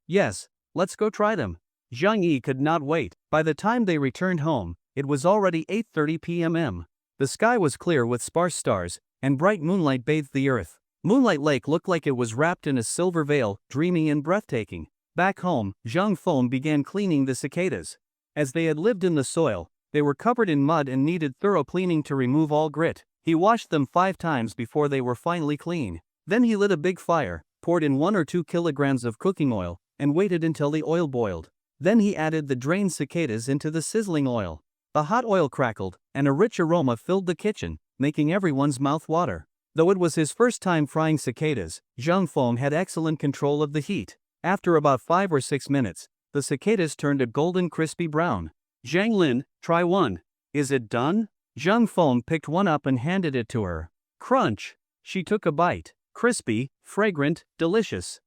let's go try them. Zhang Yi could not wait. By the time they returned home, it was already 8:30 p.m. The sky was clear with sparse stars, and bright moonlight bathed the earth. Moonlight Lake looked like it was wrapped in a silver veil, dreamy and breathtaking. Back home, Zhang Feng began cleaning the cicadas. As they had lived in the soil, they were covered in mud and needed thorough cleaning to remove all grit. He washed them 5 times before they were finally clean. Then he lit a big fire, poured in 1 or 2 kilograms of cooking oil, and waited until the oil boiled. Then he added the drained cicadas into the sizzling oil. The hot oil crackled, and a rich aroma filled the kitchen, making everyone's mouth water. Though it was his first time frying cicadas, Zhang Feng had excellent control of the heat. After about 5 or 6 minutes, the cicadas turned a golden crispy brown. Zhang Lin, try one. Is it done? Zhang Feng picked one up and handed it to her. Crunch! She took a bite. Crispy, fragrant, delicious.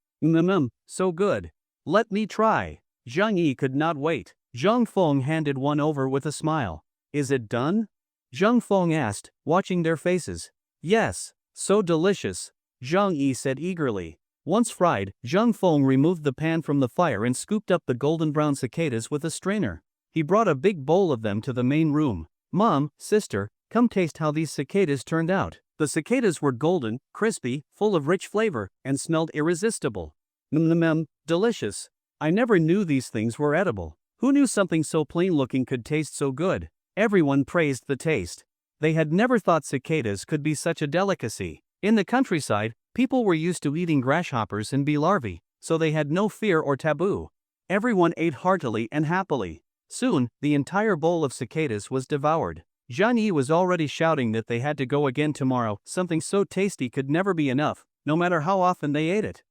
So good. Let me try. Zhang Yi could not wait. Zhang Feng handed one over with a smile. Is it done? Zhang Feng asked, watching their faces. Yes, so delicious, Zhang Yi said eagerly. Once fried, Zhang Feng removed the pan from the fire and scooped up the golden brown cicadas with a strainer. He brought a big bowl of them to the main room. Mom, sister, come taste how these cicadas turned out. The cicadas were golden, crispy, full of rich flavor, and smelled irresistible. Delicious. I never knew these things were edible. Who knew something so plain-looking could taste so good? Everyone praised the taste. They had never thought cicadas could be such a delicacy. In the countryside, people were used to eating grasshoppers and bee larvae, so they had no fear or taboo. Everyone ate heartily and happily. Soon, the entire bowl of cicadas was devoured. Zhang Yi was already shouting that they had to go again tomorrow. Something so tasty could never be enough, no matter how often they ate it.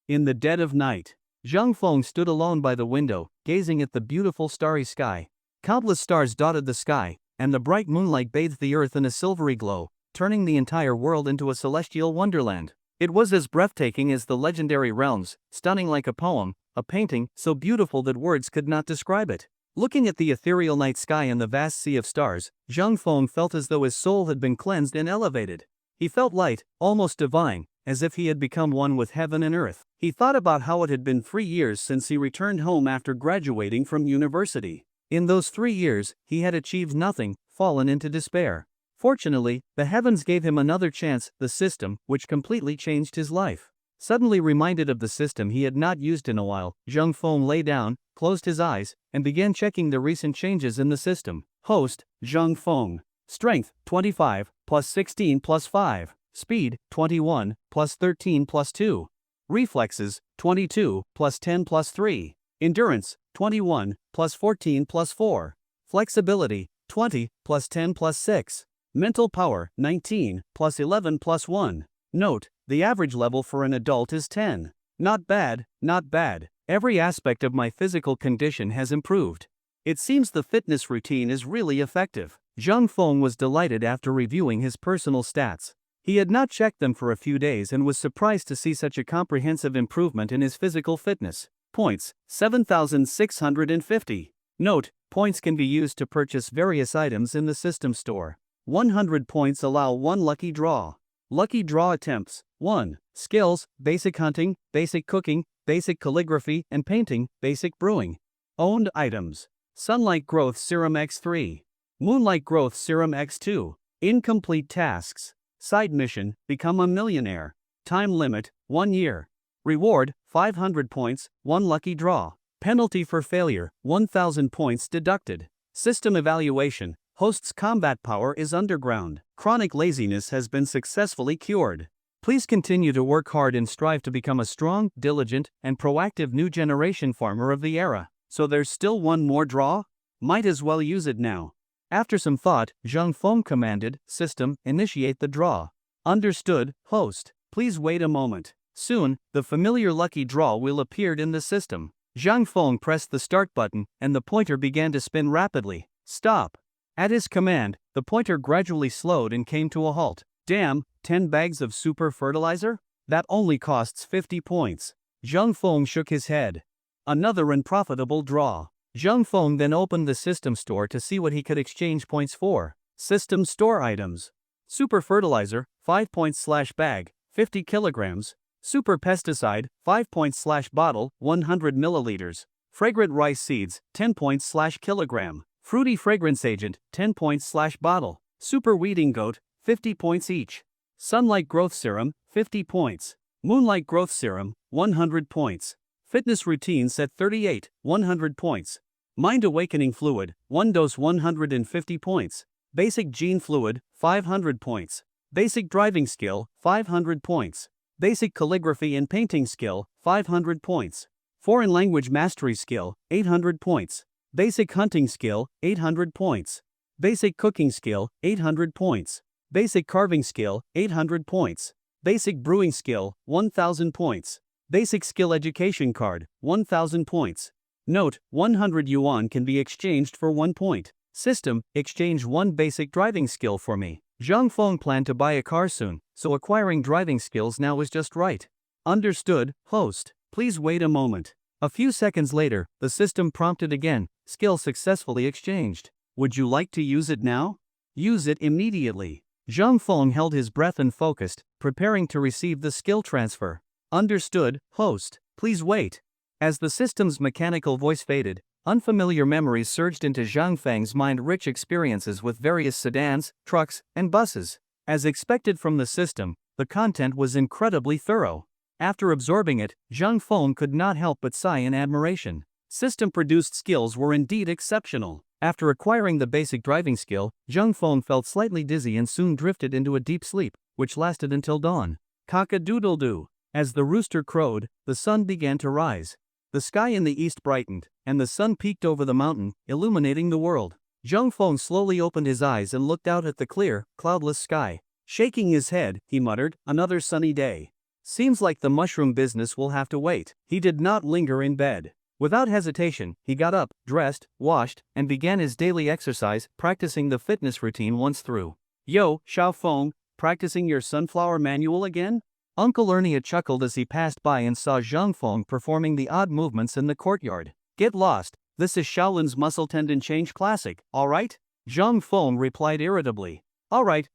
In the dead of night, Zhang Feng stood alone by the window, gazing at the beautiful starry sky. Countless stars dotted the sky, and the bright moonlight bathed the earth in a silvery glow, turning the entire world into a celestial wonderland. It was as breathtaking as the legendary realms, stunning like a poem, a painting so beautiful that words could not describe it. Looking at the ethereal night sky and the vast sea of stars, Zhang Feng felt as though his soul had been cleansed and elevated. He felt light, almost divine, as if he had become one with heaven and earth. He thought about how it had been 3 years since he returned home after graduating from university. In those 3 years, he had achieved nothing, fallen into despair. Fortunately, the heavens gave him another chance, the system, which completely changed his life. Suddenly reminded of the system he had not used in a while, Zhang Feng lay down, closed his eyes, and began checking the recent changes in the system. Host, Zhang Feng. Strength, 25, plus 16 plus 5. Speed, 21, plus 13 plus 2. Reflexes, 22, plus 10 plus 3. Endurance, 21, plus 14 plus 4. Flexibility, 20, plus 10 plus 6. Mental power, 19, plus 11 plus 1. Note, the average level for an adult is 10. Not bad, not bad. Every aspect of my physical condition has improved. It seems the fitness routine is really effective. Zhang Feng was delighted after reviewing his personal stats. He had not checked them for a few days and was surprised to see such a comprehensive improvement in his physical fitness. Points, 7,650. Note, points can be used to purchase various items in the system store. 100 points allow 1 lucky draw. Lucky draw attempts, 1. Skills, basic hunting, basic cooking, basic calligraphy and painting, basic brewing. Owned items. Sunlight Growth Serum X3. Moonlight Growth Serum X2. Incomplete tasks. Side mission, become a millionaire. Time limit, 1 year. Reward, 500 points, 1 lucky draw. Penalty for failure, 1,000 points deducted. System evaluation. Host's combat power is underground. Chronic laziness has been successfully cured. Please continue to work hard and strive to become a strong, diligent, and proactive new generation farmer of the era. So there's still one more draw? Might as well use it now. After some thought, Zhang Feng commanded, System, initiate the draw. Understood, host. Please wait a moment. Soon, the familiar lucky draw wheel appeared in the system. Zhang Feng pressed the start button, and the pointer began to spin rapidly. Stop. At his command, the pointer gradually slowed and came to a halt. Damn, 10 bags of super fertilizer? That only costs 50 points. Zhang Feng shook his head. Another unprofitable draw. Zhang Feng then opened the system store to see what he could exchange points for. System store items. Super fertilizer, 5 points / bag, 50 kilograms. Super pesticide, 5 points / bottle, 100 milliliters. Fragrant rice seeds, 10 points / kilogram. Fruity fragrance agent, 10 points / bottle. Super weeding goat, 50 points each. Sunlight growth serum, 50 points. Moonlight growth serum, 100 points. Fitness routine set 38, 100 points. Mind awakening fluid, 1 dose 150 points. Basic gene fluid, 500 points. Basic driving skill, 500 points. Basic calligraphy and painting skill, 500 points. Foreign language mastery skill, 800 points. Basic hunting skill, 800 points. Basic cooking skill, 800 points. Basic carving skill, 800 points. Basic brewing skill, 1,000 points. Basic skill education card, 1000 points. Note, 100 yuan can be exchanged for 1 point. System, exchange 1 basic driving skill for me. Zhang Feng planned to buy a car soon, so acquiring driving skills now was just right. Understood, host. Please wait a moment. A few seconds later, the system prompted again, skill successfully exchanged. Would you like to use it now? Use it immediately. Zhang Feng held his breath and focused, preparing to receive the skill transfer. Understood, host. Please wait. As the system's mechanical voice faded, unfamiliar memories surged into Zhang Feng's mind, rich experiences with various sedans, trucks, and buses. As expected from the system, the content was incredibly thorough. After absorbing it, Zhang Feng could not help but sigh in admiration. System-produced skills were indeed exceptional. After acquiring the basic driving skill, Zhang Feng felt slightly dizzy and soon drifted into a deep sleep, which lasted until dawn. Cock-a-doodle-doo. As the rooster crowed, the sun began to rise. The sky in the east brightened, and the sun peeked over the mountain, illuminating the world. Zhang Feng slowly opened his eyes and looked out at the clear, cloudless sky. Shaking his head, he muttered, "Another sunny day. Seems like the mushroom business will have to wait." He did not linger in bed. Without hesitation, he got up, dressed, washed, and began his daily exercise, practicing the fitness routine once through. "Yo, Xiao Feng, practicing your sunflower manual again?" Uncle Ernie chuckled as he passed by and saw Zhang Feng performing the odd movements in the courtyard. "Get lost, this is Shaolin's muscle tendon change classic, alright?" Zhang Feng replied irritably. Alright,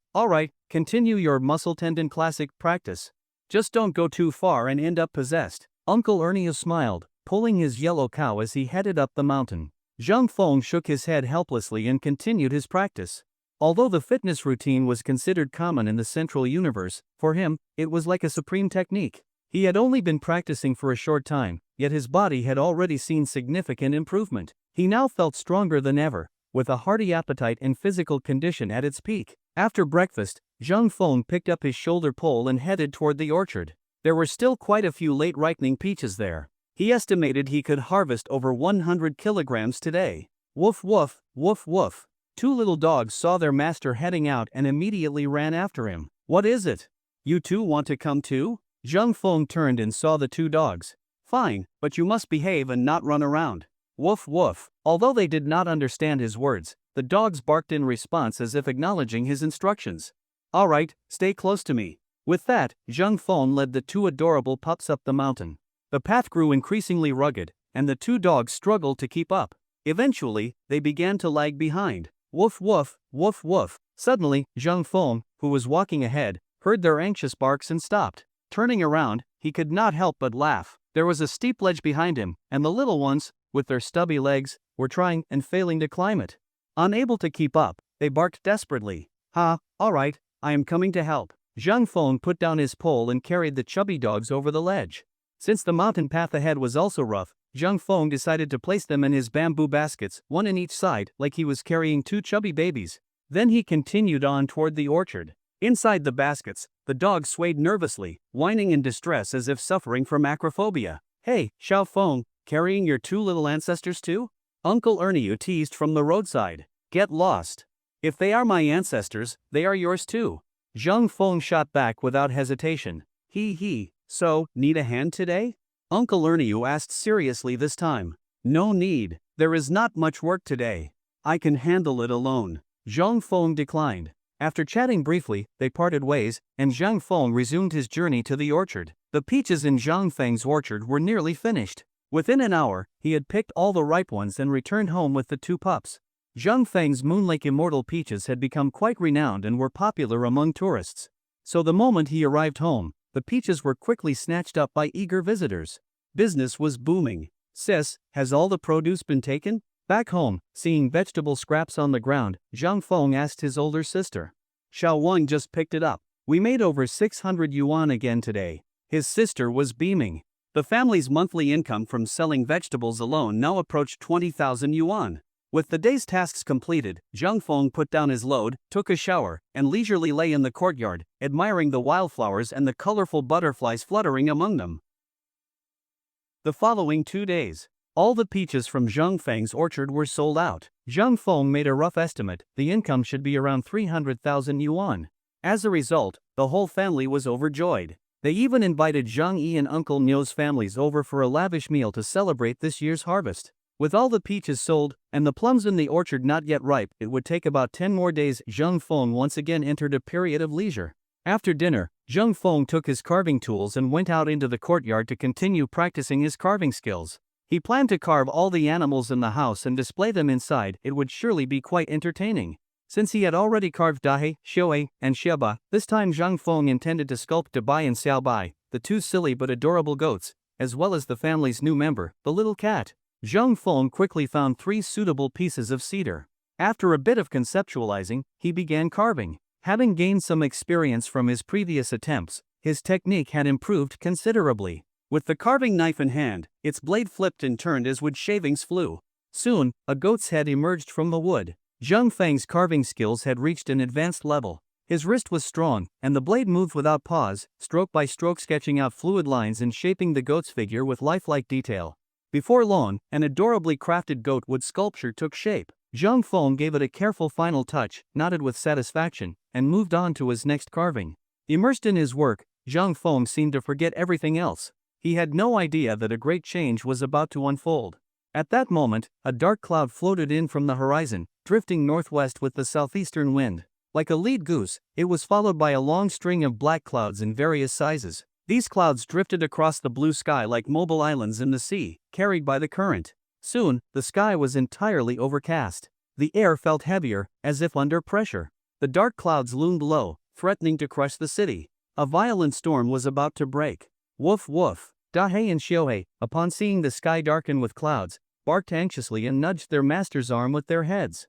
continue your muscle tendon classic practice. Just don't go too far and end up possessed. Uncle Ernie smiled, pulling his yellow cow as he headed up the mountain. Zhang Feng shook his head helplessly and continued his practice. Although the fitness routine was considered common in the Central Universe, for him, it was like a supreme technique. He had only been practicing for a short time, yet his body had already seen significant improvement. He now felt stronger than ever, with a hearty appetite and physical condition at its peak. After breakfast, Zhang Feng picked up his shoulder pole and headed toward the orchard. There were still quite a few late ripening peaches there. He estimated he could harvest over 100 kilograms today. Woof woof, woof woof. 2 little dogs saw their master heading out and immediately ran after him. "What is it? You two want to come too?" Zhang Feng turned and saw the 2 dogs. "Fine, but you must behave and not run around." Woof woof. Although they did not understand his words, the dogs barked in response as if acknowledging his instructions. "Alright, stay close to me." With that, Zhang Feng led the 2 adorable pups up the mountain. The path grew increasingly rugged, and the 2 dogs struggled to keep up. Eventually, they began to lag behind. Woof woof, woof woof. Suddenly, Zhang Feng, who was walking ahead, heard their anxious barks and stopped. Turning around, he could not help but laugh. There was a steep ledge behind him, and the little ones, with their stubby legs, were trying and failing to climb it. Unable to keep up, they barked desperately. "Ha, alright, I am coming to help." Zhang Feng put down his pole and carried the chubby dogs over the ledge. Since the mountain path ahead was also rough, Zhang Feng decided to place them in his bamboo baskets, one in each side, like he was carrying 2 chubby babies. Then he continued on toward the orchard. Inside the baskets, the dogs swayed nervously, whining in distress as if suffering from acrophobia. "Hey, Xiao Feng, carrying your 2 little ancestors too?" Uncle Ernie teased from the roadside. "Get lost. If they are my ancestors, they are yours too." Zhang Feng shot back without hesitation. So, need a hand today?" Uncle Ernie asked seriously this time. "No need, there is not much work today. I can handle it alone." Zhang Feng declined. After chatting briefly, they parted ways, and Zhang Feng resumed his journey to the orchard. The peaches in Zhang Feng's orchard were nearly finished. Within an hour, he had picked all the ripe ones and returned home with the 2 pups. Zhang Feng's Moon Lake Immortal peaches had become quite renowned and were popular among tourists. So the moment he arrived home, the peaches were quickly snatched up by eager visitors. Business was booming. "Sis, has all the produce been taken?" Back home, seeing vegetable scraps on the ground, Zhang Feng asked his older sister. "Xiao Wang just picked it up. We made over 600 yuan again today." His sister was beaming. The family's monthly income from selling vegetables alone now approached 20,000 yuan. With the day's tasks completed, Zhang Feng put down his load, took a shower, and leisurely lay in the courtyard, admiring the wildflowers and the colorful butterflies fluttering among them. The following 2 days, all the peaches from Zhang Feng's orchard were sold out. Zhang Feng made a rough estimate, the income should be around 300,000 yuan. As a result, the whole family was overjoyed. They even invited Zhang Yi and Uncle Nyo's families over for a lavish meal to celebrate this year's harvest. With all the peaches sold, and the plums in the orchard not yet ripe, it would take about 10 more days. Zheng Feng once again entered a period of leisure. After dinner, Zheng Feng took his carving tools and went out into the courtyard to continue practicing his carving skills. He planned to carve all the animals in the house and display them inside. It would surely be quite entertaining. Since he had already carved Dahe, Xiaohe, and Xiaba, this time Zhang Feng intended to sculpt Dabai and Xiaobai, the two silly but adorable goats, as well as the family's new member, the little cat. Zhang Feng quickly found 3 suitable pieces of cedar. After a bit of conceptualizing, he began carving. Having gained some experience from his previous attempts, his technique had improved considerably. With the carving knife in hand, its blade flipped and turned as wood shavings flew. Soon, a goat's head emerged from the wood. Zheng Feng's carving skills had reached an advanced level. His wrist was strong, and the blade moved without pause, stroke by stroke sketching out fluid lines and shaping the goat's figure with lifelike detail. Before long, an adorably crafted goat wood sculpture took shape. Zhang Feng gave it a careful final touch, nodded with satisfaction, and moved on to his next carving. Immersed in his work, Zhang Feng seemed to forget everything else. He had no idea that a great change was about to unfold. At that moment, a dark cloud floated in from the horizon, drifting northwest with the southeastern wind. Like a lead goose, it was followed by a long string of black clouds in various sizes. These clouds drifted across the blue sky like mobile islands in the sea, carried by the current. Soon, the sky was entirely overcast. The air felt heavier, as if under pressure. The dark clouds loomed low, threatening to crush the city. A violent storm was about to break. Woof woof. Dahe and Xiaohe, upon seeing the sky darken with clouds, barked anxiously and nudged their master's arm with their heads.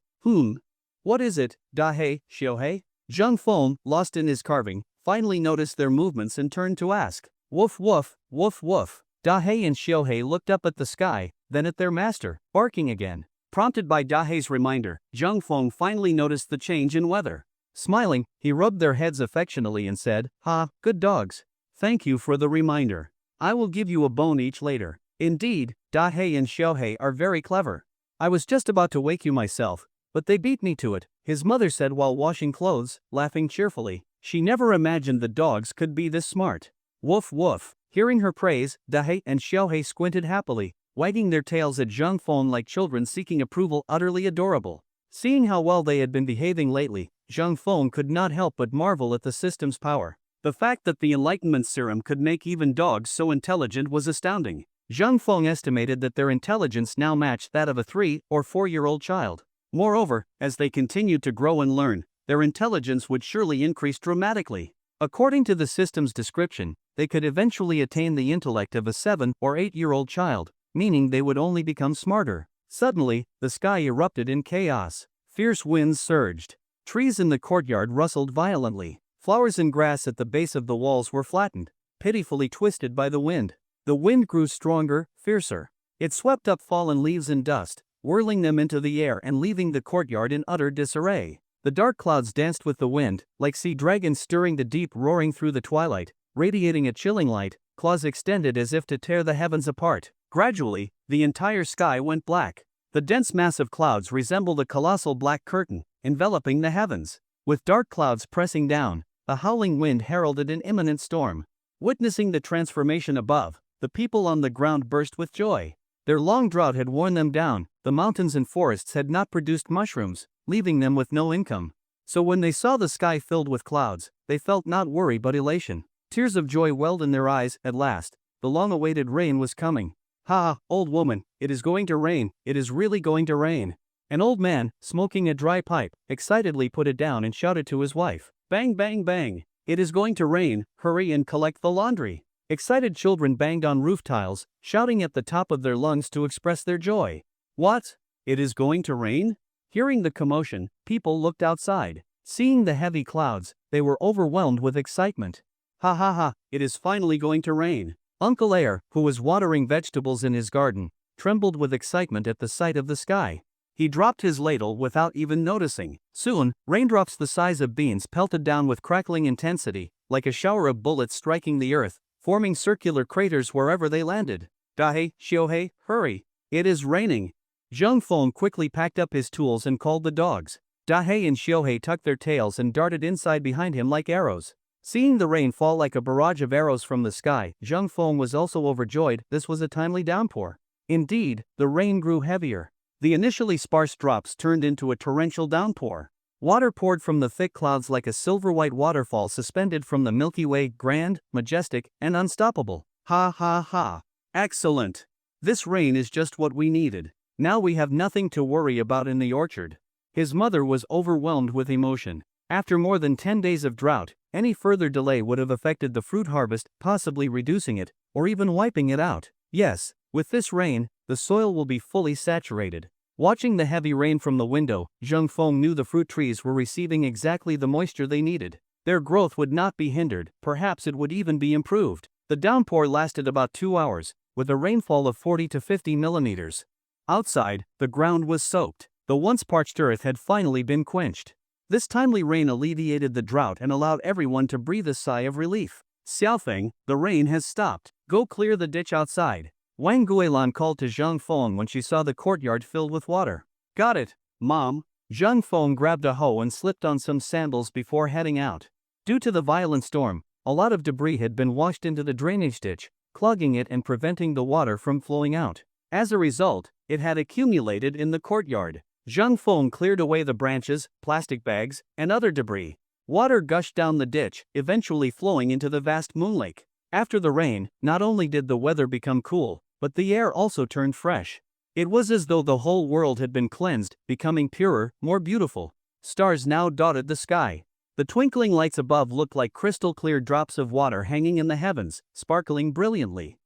What is it, Dahe, Xiaohe? Zheng Feng, lost in his carving, finally noticed their movements and turned to ask. Woof woof, woof woof. Dahe and Xiaohe looked up at the sky, then at their master, barking again. Prompted by Dahe's reminder, Zheng Feng finally noticed the change in weather. Smiling, he rubbed their heads affectionately and said, "Ha, good dogs. Thank you for the reminder. I will give you a bone each later." Indeed, Dahe and Xiaohe are very clever. I was just about to wake you myself, but they beat me to it, his mother said while washing clothes, laughing cheerfully. She never imagined the dogs could be this smart. Woof woof. Hearing her praise, Dahe and Xiaohe squinted happily, wagging their tails at Zheng Feng like children seeking approval, utterly adorable. Seeing how well they had been behaving lately, Zheng Feng could not help but marvel at the system's power. The fact that the Enlightenment serum could make even dogs so intelligent was astounding. Zheng Feng estimated that their intelligence now matched that of a 3- or 4-year-old child. Moreover, as they continued to grow and learn, their intelligence would surely increase dramatically. According to the system's description, they could eventually attain the intellect of a 7- or 8-year-old child, meaning they would only become smarter. Suddenly, the sky erupted in chaos. Fierce winds surged. Trees in the courtyard rustled violently. Flowers and grass at the base of the walls were flattened, pitifully twisted by the wind. The wind grew stronger, fiercer. It swept up fallen leaves and dust, whirling them into the air and leaving the courtyard in utter disarray. The dark clouds danced with the wind, like sea dragons stirring the deep, roaring through the twilight, radiating a chilling light, claws extended as if to tear the heavens apart. Gradually, the entire sky went black. The dense mass of clouds resembled a colossal black curtain, enveloping the heavens. With dark clouds pressing down, a howling wind heralded an imminent storm. Witnessing the transformation above, the people on the ground burst with joy. Their long drought had worn them down. The mountains and forests had not produced mushrooms, leaving them with no income. So when they saw the sky filled with clouds, they felt not worry but elation. Tears of joy welled in their eyes. At last, the long-awaited rain was coming. "Ha, old woman, it is going to rain, it is really going to rain." An old man, smoking a dry pipe, excitedly put it down and shouted to his wife, "Bang bang bang, it is going to rain, hurry and collect the laundry." Excited children banged on roof tiles, shouting at the top of their lungs to express their joy. What? It is going to rain? Hearing the commotion, people looked outside. Seeing the heavy clouds, they were overwhelmed with excitement. "Ha ha ha, it is finally going to rain." Uncle Air, who was watering vegetables in his garden, trembled with excitement at the sight of the sky. He dropped his ladle without even noticing. Soon, raindrops the size of beans pelted down with crackling intensity, like a shower of bullets striking the earth, forming circular craters wherever they landed. "Dahe, Xiaohe, hurry! It is raining!" Zheng Feng quickly packed up his tools and called the dogs. Dahe and Xiaohe tucked their tails and darted inside behind him like arrows. Seeing the rain fall like a barrage of arrows from the sky, Zhang Feng was also overjoyed. This was a timely downpour. Indeed, the rain grew heavier. The initially sparse drops turned into a torrential downpour. Water poured from the thick clouds like a silver-white waterfall suspended from the Milky Way, grand, majestic, and unstoppable. Ha ha ha. Excellent. This rain is just what we needed. Now we have nothing to worry about in the orchard. His mother was overwhelmed with emotion. After more than 10 days of drought, any further delay would have affected the fruit harvest, possibly reducing it, or even wiping it out. Yes, with this rain, the soil will be fully saturated. Watching the heavy rain from the window, Zhang Feng knew the fruit trees were receiving exactly the moisture they needed. Their growth would not be hindered, perhaps it would even be improved. The downpour lasted about 2 hours, with a rainfall of 40 to 50 millimeters. Outside, the ground was soaked. The once parched earth had finally been quenched. This timely rain alleviated the drought and allowed everyone to breathe a sigh of relief. Xiaofeng, the rain has stopped. Go clear the ditch outside. Wang Guilan called to Zhang Feng when she saw the courtyard filled with water. Got it, Mom. Zhang Feng grabbed a hoe and slipped on some sandals before heading out. Due to the violent storm, a lot of debris had been washed into the drainage ditch, clogging it and preventing the water from flowing out. As a result, it had accumulated in the courtyard. Zhang Feng cleared away the branches, plastic bags, and other debris. Water gushed down the ditch, eventually flowing into the vast moonlake. After the rain, not only did the weather become cool, but the air also turned fresh. It was as though the whole world had been cleansed, becoming purer, more beautiful. Stars now dotted the sky. The twinkling lights above looked like crystal-clear drops of water hanging in the heavens, sparkling brilliantly.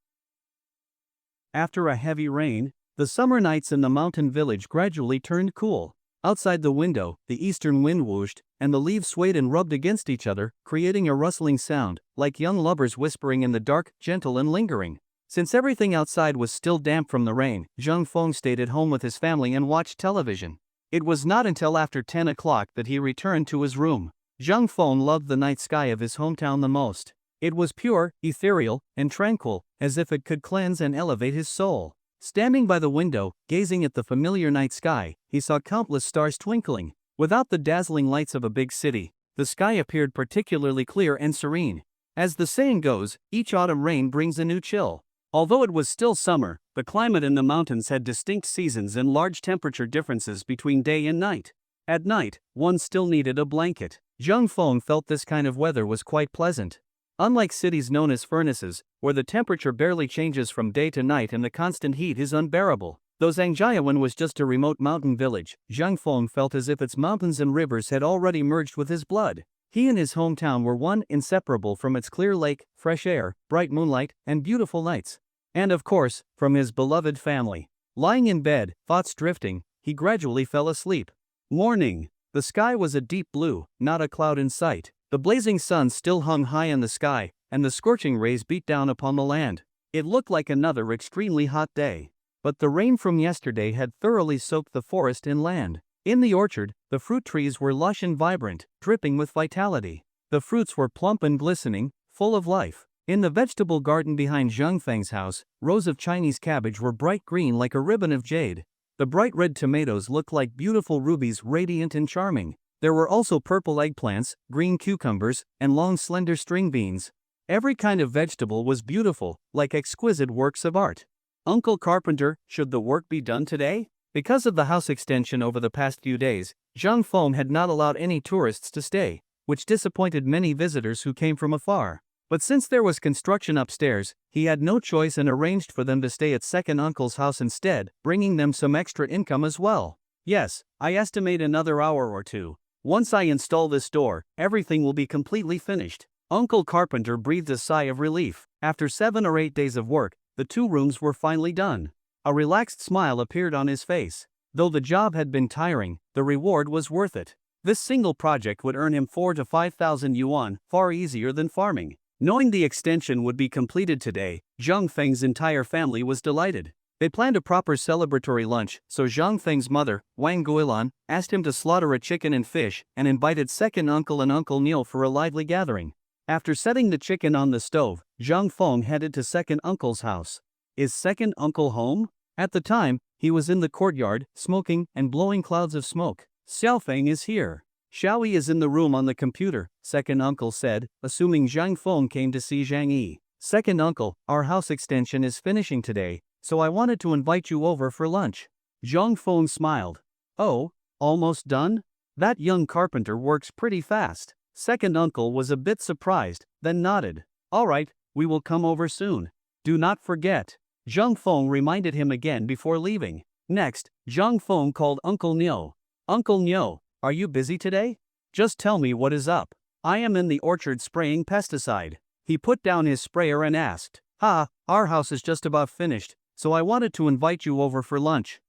After a heavy rain, the summer nights in the mountain village gradually turned cool. Outside the window, the eastern wind whooshed, and the leaves swayed and rubbed against each other, creating a rustling sound, like young lovers whispering in the dark, gentle and lingering. Since everything outside was still damp from the rain, Zhang Feng stayed at home with his family and watched television. It was not until after 10 o'clock that he returned to his room. Zhang Feng loved the night sky of his hometown the most. It was pure, ethereal, and tranquil, as if it could cleanse and elevate his soul. Standing by the window, gazing at the familiar night sky, he saw countless stars twinkling. Without the dazzling lights of a big city, the sky appeared particularly clear and serene. As the saying goes, each autumn rain brings a new chill. Although it was still summer, the climate in the mountains had distinct seasons and large temperature differences between day and night. At night, one still needed a blanket. Zhang Feng felt this kind of weather was quite pleasant. Unlike cities known as furnaces, where the temperature barely changes from day to night and the constant heat is unbearable, though Zhangjiawen was just a remote mountain village, Zhang Feng felt as if its mountains and rivers had already merged with his blood. He and his hometown were one, inseparable from its clear lake, fresh air, bright moonlight, and beautiful nights. And of course, from his beloved family. Lying in bed, thoughts drifting, he gradually fell asleep. Morning. The sky was a deep blue, not a cloud in sight. The blazing sun still hung high in the sky, and the scorching rays beat down upon the land. It looked like another extremely hot day. But the rain from yesterday had thoroughly soaked the forest and land. In the orchard, the fruit trees were lush and vibrant, dripping with vitality. The fruits were plump and glistening, full of life. In the vegetable garden behind Zhang Feng's house, rows of Chinese cabbage were bright green like a ribbon of jade. The bright red tomatoes looked like beautiful rubies, radiant and charming. There were also purple eggplants, green cucumbers, and long slender string beans. Every kind of vegetable was beautiful, like exquisite works of art. Uncle Carpenter, should the work be done today? Because of the house extension over the past few days, Zhang Feng had not allowed any tourists to stay, which disappointed many visitors who came from afar. But since there was construction upstairs, he had no choice and arranged for them to stay at second uncle's house instead, bringing them some extra income as well. Yes, I estimate another hour or two. Once I install this door, everything will be completely finished. Uncle Carpenter breathed a sigh of relief. After 7 or 8 days of work, the 2 rooms were finally done. A relaxed smile appeared on his face. Though the job had been tiring, the reward was worth it. This single project would earn him 4,000 to 5,000 yuan, far easier than farming. Knowing the extension would be completed today, Zhang Feng's entire family was delighted. They planned a proper celebratory lunch, so Zhang Feng's mother, Wang Guilan, asked him to slaughter a chicken and fish and invited second uncle and Uncle Neil for a lively gathering. After setting the chicken on the stove, Zhang Feng headed to second uncle's house. Is second uncle home? At the time, he was in the courtyard, smoking and blowing clouds of smoke. Xiaofeng is here. Xiaoyi is in the room on the computer, second uncle said, assuming Zhang Feng came to see Zhang Yi. Second uncle, our house extension is finishing today, so I wanted to invite you over for lunch. Zhang Feng smiled. Oh, almost done? That young carpenter works pretty fast. Second uncle was a bit surprised, then nodded. All right, we will come over soon. Do not forget. Zhang Feng reminded him again before leaving. Next, Zhang Feng called Uncle Niu. Uncle Niu, are you busy today? Just tell me what is up. I am in the orchard spraying pesticide. He put down his sprayer and asked. Our house is just about finished, so I wanted to invite you over for lunch.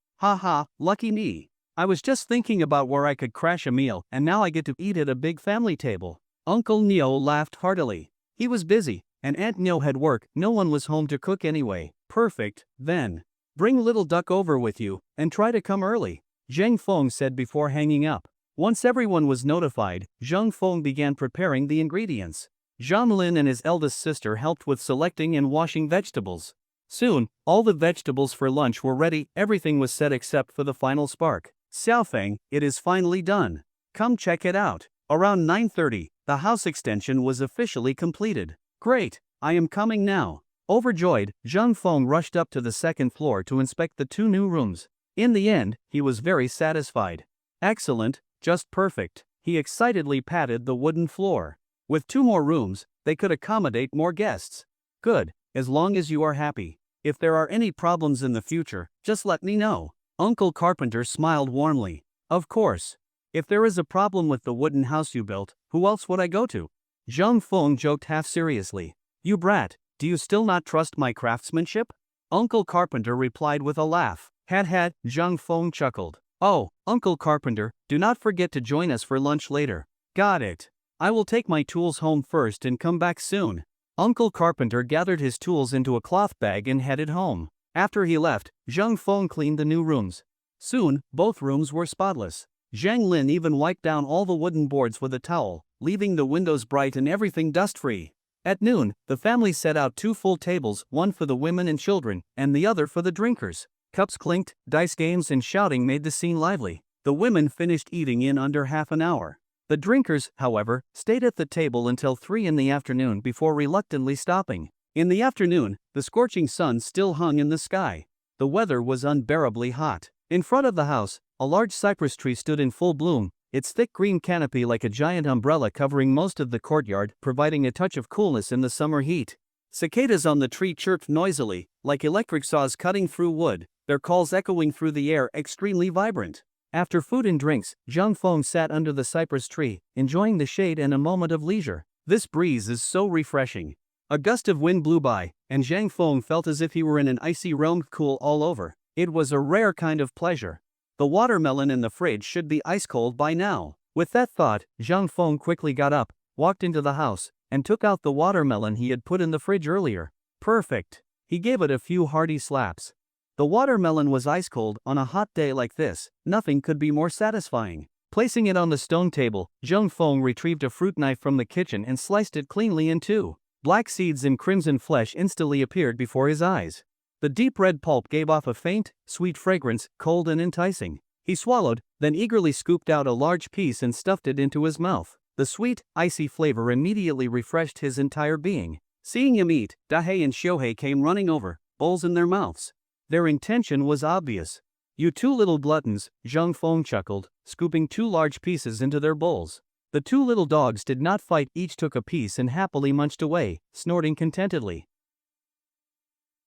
Lucky me. I was just thinking about where I could crash a meal, and now I get to eat at a big family table. Uncle Niu laughed heartily. He was busy, and Aunt Niu had work. No one was home to cook anyway. Perfect, then. Bring little duck over with you, and try to come early, Zhang Feng said before hanging up. Once everyone was notified, Zhang Feng began preparing the ingredients. Zhang Lin and his eldest sister helped with selecting and washing vegetables. Soon, all the vegetables for lunch were ready. Everything was set except for the final spark. Xiaofeng, it is finally done. Come check it out. Around 9:30, the house extension was officially completed. Great, I am coming now. Overjoyed, Zhang Feng rushed up to the second floor to inspect the 2 new rooms. In the end, he was very satisfied. Excellent, just perfect. He excitedly patted the wooden floor. With 2 more rooms, they could accommodate more guests. Good, as long as you are happy. If there are any problems in the future, just let me know. Uncle Carpenter smiled warmly. Of course. If there is a problem with the wooden house you built, who else would I go to? Zhang Feng joked half seriously. You brat, do you still not trust my craftsmanship? Uncle Carpenter replied with a laugh. Zhang Feng chuckled. Oh, Uncle Carpenter, do not forget to join us for lunch later. Got it. I will take my tools home first and come back soon. Uncle Carpenter gathered his tools into a cloth bag and headed home. After he left, Zhang Feng cleaned the new rooms. Soon, both rooms were spotless. Zhang Lin even wiped down all the wooden boards with a towel, leaving the windows bright and everything dust-free. At noon, the family set out 2 full tables, one for the women and children, and the other for the drinkers. Cups clinked, dice games and shouting made the scene lively. The women finished eating in under half an hour. The drinkers, however, stayed at the table until 3 in the afternoon before reluctantly stopping. In the afternoon, the scorching sun still hung in the sky. The weather was unbearably hot. In front of the house, a large cypress tree stood in full bloom, its thick green canopy like a giant umbrella covering most of the courtyard, providing a touch of coolness in the summer heat. Cicadas on the tree chirped noisily, like electric saws cutting through wood, their calls echoing through the air extremely vibrant. After food and drinks, Zhang Feng sat under the cypress tree, enjoying the shade and a moment of leisure. This breeze is so refreshing. A gust of wind blew by, and Zhang Feng felt as if he were in an icy realm, cool all over. It was a rare kind of pleasure. The watermelon in the fridge should be ice cold by now. With that thought, Zhang Feng quickly got up, walked into the house, and took out the watermelon he had put in the fridge earlier. Perfect. He gave it a few hearty slaps. The watermelon was ice cold. On a hot day like this, nothing could be more satisfying. Placing it on the stone table, Zhang Feng retrieved a fruit knife from the kitchen and sliced it cleanly in 2. Black seeds and crimson flesh instantly appeared before his eyes. The deep red pulp gave off a faint, sweet fragrance, cold and enticing. He swallowed, then eagerly scooped out a large piece and stuffed it into his mouth. The sweet, icy flavor immediately refreshed his entire being. Seeing him eat, Dahei and Shohei came running over, bowls in their mouths. Their intention was obvious. You 2 little gluttons, Zhang Feng chuckled, scooping 2 large pieces into their bowls. The 2 little dogs did not fight, each took a piece and happily munched away, snorting contentedly.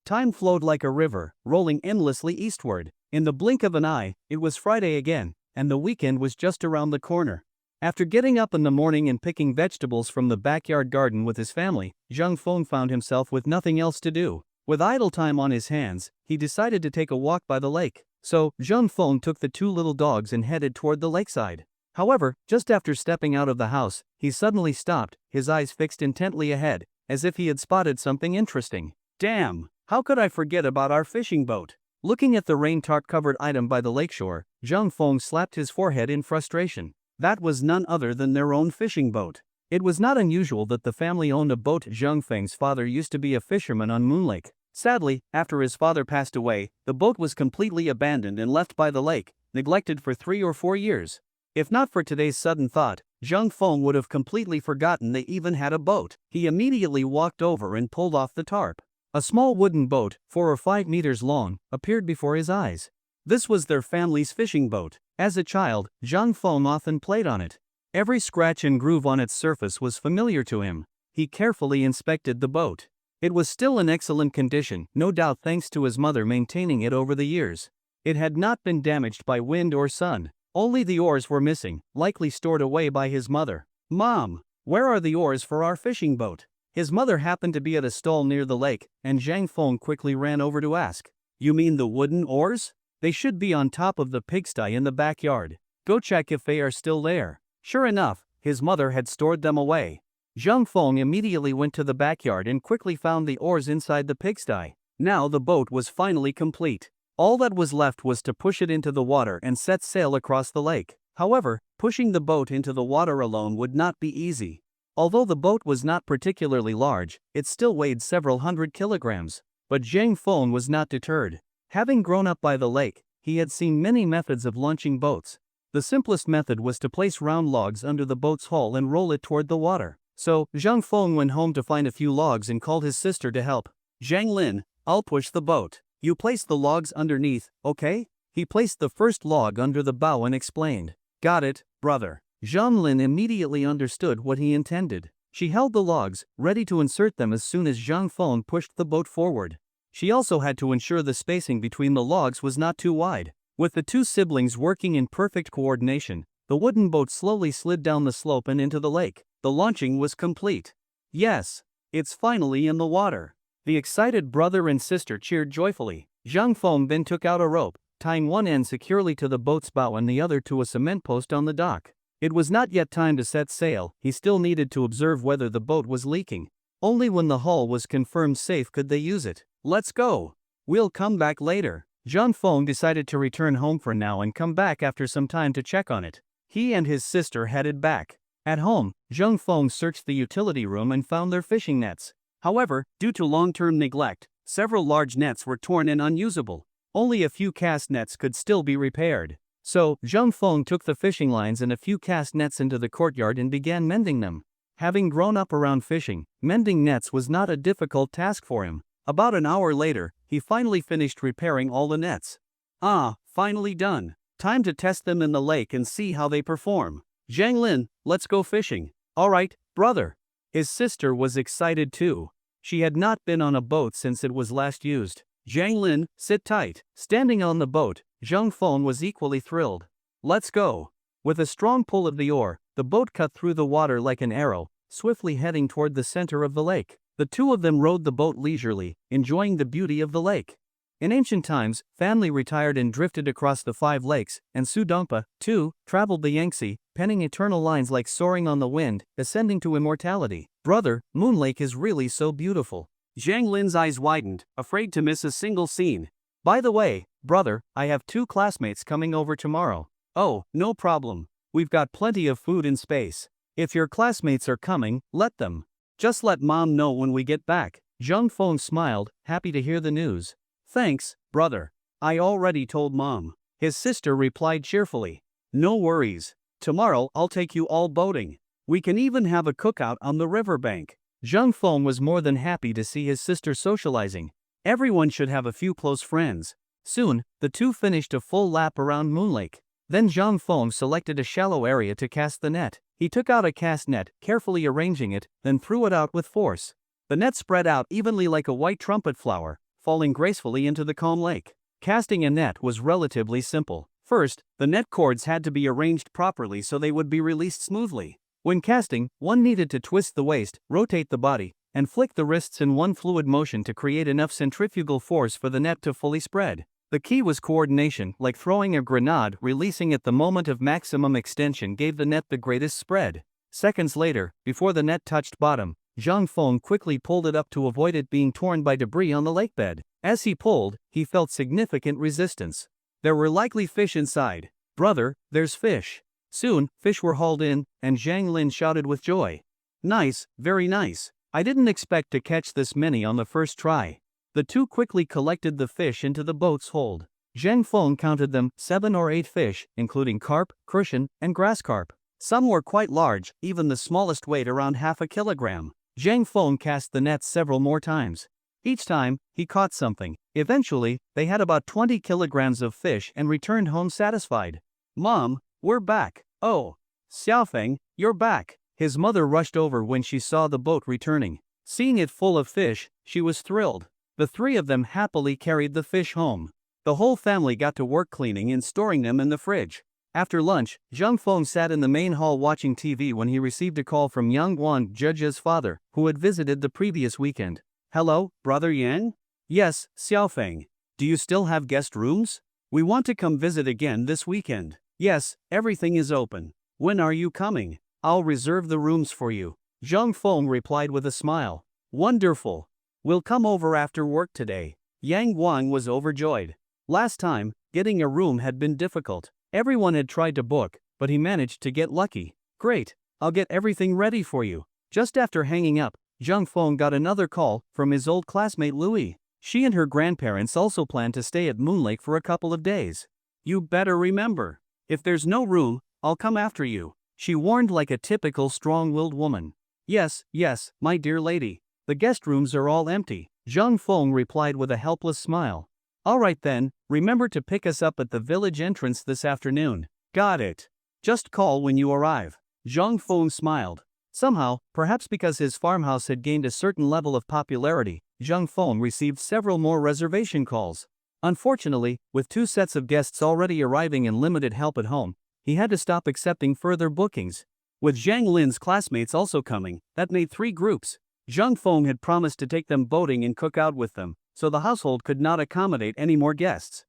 Time flowed like a river, rolling endlessly eastward. In the blink of an eye, it was Friday again, and the weekend was just around the corner. After getting up in the morning and picking vegetables from the backyard garden with his family, Zhang Feng found himself with nothing else to do. With idle time on his hands, he decided to take a walk by the lake. So, Zhang Feng took the 2 little dogs and headed toward the lakeside. However, just after stepping out of the house, he suddenly stopped, his eyes fixed intently ahead, as if he had spotted something interesting. Damn! How could I forget about our fishing boat? Looking at the rain tarp-covered item by the lakeshore, Zhang Feng slapped his forehead in frustration. That was none other than their own fishing boat. It was not unusual that the family owned a boat. Zhang Feng's father used to be a fisherman on Moon Lake. Sadly, after his father passed away, the boat was completely abandoned and left by the lake, neglected for 3 or 4 years. If not for today's sudden thought, Zhang Feng would have completely forgotten they even had a boat. He immediately walked over and pulled off the tarp. A small wooden boat, 4 or 5 meters long, appeared before his eyes. This was their family's fishing boat. As a child, Zhang Feng often played on it. Every scratch and groove on its surface was familiar to him. He carefully inspected the boat. It was still in excellent condition, no doubt thanks to his mother maintaining it over the years. It had not been damaged by wind or sun. Only the oars were missing, likely stored away by his mother. "Mom, where are the oars for our fishing boat?" His mother happened to be at a stall near the lake, and Zhang Feng quickly ran over to ask. "You mean the wooden oars? They should be on top of the pigsty in the backyard. Go check if they are still there." Sure enough, his mother had stored them away. Zhang Feng immediately went to the backyard and quickly found the oars inside the pigsty. Now the boat was finally complete. All that was left was to push it into the water and set sail across the lake. However, pushing the boat into the water alone would not be easy. Although the boat was not particularly large, it still weighed several hundred kilograms. But Zhang Feng was not deterred. Having grown up by the lake, he had seen many methods of launching boats. The simplest method was to place round logs under the boat's hull and roll it toward the water. So, Zhang Feng went home to find a few logs and called his sister to help. "Zhang Lin, I'll push the boat. You place the logs underneath, okay?" He placed the first log under the bow and explained. "Got it, brother." Zhang Lin immediately understood what he intended. She held the logs, ready to insert them as soon as Zhang Feng pushed the boat forward. She also had to ensure the spacing between the logs was not too wide. With the two siblings working in perfect coordination, the wooden boat slowly slid down the slope and into the lake. The launching was complete. "Yes, it's finally in the water." The excited brother and sister cheered joyfully. Zhang Feng then took out a rope, tying one end securely to the boat's bow and the other to a cement post on the dock. It was not yet time to set sail. He still needed to observe whether the boat was leaking. Only when the hull was confirmed safe could they use it. "Let's go. We'll come back later." Zhang Feng decided to return home for now and come back after some time to check on it. He and his sister headed back. At home, Zhang Feng searched the utility room and found their fishing nets. However, due to long-term neglect, several large nets were torn and unusable. Only a few cast nets could still be repaired. So, Zhang Feng took the fishing lines and a few cast nets into the courtyard and began mending them. Having grown up around fishing, mending nets was not a difficult task for him. About an hour later, he finally finished repairing all the nets. Finally done. Time to test them in the lake and see how they perform. "Zhang Lin, let's go fishing." "Alright, brother." His sister was excited too. She had not been on a boat since it was last used. "Zhang Lin, sit tight." Standing on the boat, Zhang Feng was equally thrilled. "Let's go." With a strong pull of the oar, the boat cut through the water like an arrow, swiftly heading toward the center of the lake. The two of them rowed the boat leisurely, enjoying the beauty of the lake. In ancient times, family retired and drifted across the 5 lakes, and Sudongpa, too, traveled the Yangtze, penning eternal lines like soaring on the wind, ascending to immortality. "Brother, Moon Lake is really so beautiful." Zhang Lin's eyes widened, afraid to miss a single scene. "By the way, brother, I have 2 classmates coming over tomorrow." "Oh, no problem. We've got plenty of food and space. If your classmates are coming, let them. Just let Mom know when we get back." Zhang Feng smiled, happy to hear the news. "Thanks, brother. I already told Mom." His sister replied cheerfully. "No worries. Tomorrow I'll take you all boating. We can even have a cookout on the riverbank." Zhang Feng was more than happy to see his sister socializing. Everyone should have a few close friends. Soon, the two finished a full lap around Moon Lake. Then Zhang Feng selected a shallow area to cast the net. He took out a cast net, carefully arranging it, then threw it out with force. The net spread out evenly like a white trumpet flower, falling gracefully into the calm lake. Casting a net was relatively simple. First, the net cords had to be arranged properly so they would be released smoothly. When casting, one needed to twist the waist, rotate the body, and flick the wrists in one fluid motion to create enough centrifugal force for the net to fully spread. The key was coordination, like throwing a grenade. Releasing at the moment of maximum extension gave the net the greatest spread. Seconds later, before the net touched bottom, Zhang Feng quickly pulled it up to avoid it being torn by debris on the lake bed. As he pulled, he felt significant resistance. There were likely fish inside. "Brother, there's fish." Soon, fish were hauled in, and Zhang Lin shouted with joy. "Nice, very nice. I didn't expect to catch this many on the first try." The two quickly collected the fish into the boat's hold. Zhang Feng counted them, 7 or 8 fish, including carp, crucian, and grass carp. Some were quite large, even the smallest weighed around half a kilogram. Zhang Feng cast the nets several more times. Each time, he caught something. Eventually, they had about 20 kilograms of fish and returned home satisfied. "Mom, we're back." "Oh, Xiaofeng, you're back." His mother rushed over when she saw the boat returning. Seeing it full of fish, she was thrilled. The three of them happily carried the fish home. The whole family got to work cleaning and storing them in the fridge. After lunch, Zhang Feng sat in the main hall watching TV when he received a call from Yang Guan, Zhejia's father, who had visited the previous weekend. "Hello, Brother Yang?" "Yes, Xiaofeng. Do you still have guest rooms? We want to come visit again this weekend." "Yes, everything is open. When are you coming? I'll reserve the rooms for you." Zhang Feng replied with a smile. "Wonderful. We'll come over after work today." Yang Guang was overjoyed. Last time, getting a room had been difficult. Everyone had tried to book, but he managed to get lucky. "Great, I'll get everything ready for you." Just after hanging up, Zhang Feng got another call from his old classmate Louis. She and her grandparents also planned to stay at Moon Lake for a couple of days. "You better remember. If there's no room, I'll come after you," she warned like a typical strong-willed woman. Yes, my dear lady. The guest rooms are all empty," Zhang Feng replied with a helpless smile. "All right then, remember to pick us up at the village entrance this afternoon." "Got it. Just call when you arrive." Zhang Feng smiled. Somehow, perhaps because his farmhouse had gained a certain level of popularity, Zhang Feng received several more reservation calls. Unfortunately, with 2 sets of guests already arriving and limited help at home, he had to stop accepting further bookings. With Zhang Lin's classmates also coming, that made 3 groups. Zhang Feng had promised to take them boating and cook out with them, so the household could not accommodate any more guests.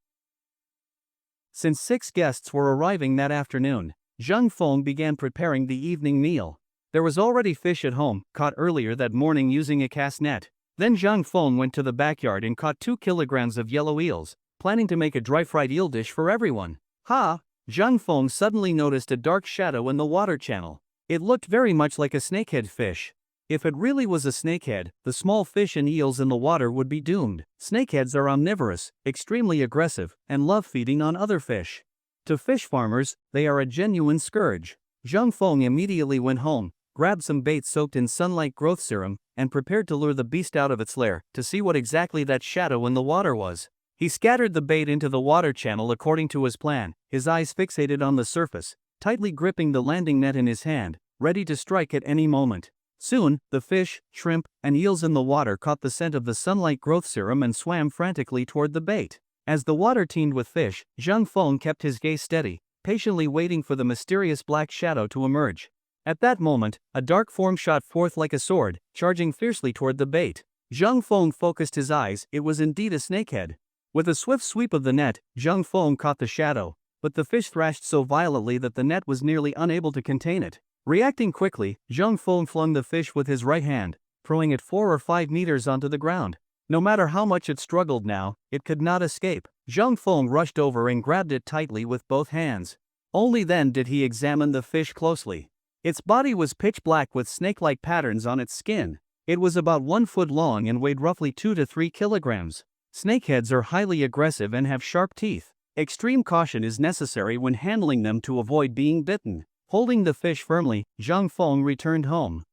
Since 6 guests were arriving that afternoon, Zhang Feng began preparing the evening meal. There was already fish at home, caught earlier that morning using a cast net. Then Zhang Feng went to the backyard and caught 2 kilograms of yellow eels, planning to make a dry-fried eel dish for everyone. Zhang Feng suddenly noticed a dark shadow in the water channel. It looked very much like a snakehead fish. If it really was a snakehead, the small fish and eels in the water would be doomed. Snakeheads are omnivorous, extremely aggressive, and love feeding on other fish. To fish farmers, they are a genuine scourge. Zhang Feng immediately went home, grabbed some bait soaked in sunlight growth serum, and prepared to lure the beast out of its lair to see what exactly that shadow in the water was. He scattered the bait into the water channel according to his plan, his eyes fixated on the surface, tightly gripping the landing net in his hand, ready to strike at any moment. Soon, the fish, shrimp, and eels in the water caught the scent of the sunlight growth serum and swam frantically toward the bait. As the water teemed with fish, Zhang Feng kept his gaze steady, patiently waiting for the mysterious black shadow to emerge. At that moment, a dark form shot forth like a sword, charging fiercely toward the bait. Zhang Feng focused his eyes. It was indeed a snakehead. With a swift sweep of the net, Zhang Feng caught the shadow, but the fish thrashed so violently that the net was nearly unable to contain it. Reacting quickly, Zhang Feng flung the fish with his right hand, throwing it 4 or 5 meters onto the ground. No matter how much it struggled now, it could not escape. Zhang Feng rushed over and grabbed it tightly with both hands. Only then did he examine the fish closely. Its body was pitch black with snake-like patterns on its skin. It was about 1 foot long and weighed roughly 2 to 3 kilograms. Snakeheads are highly aggressive and have sharp teeth. Extreme caution is necessary when handling them to avoid being bitten. Holding the fish firmly, Zhang Feng returned home.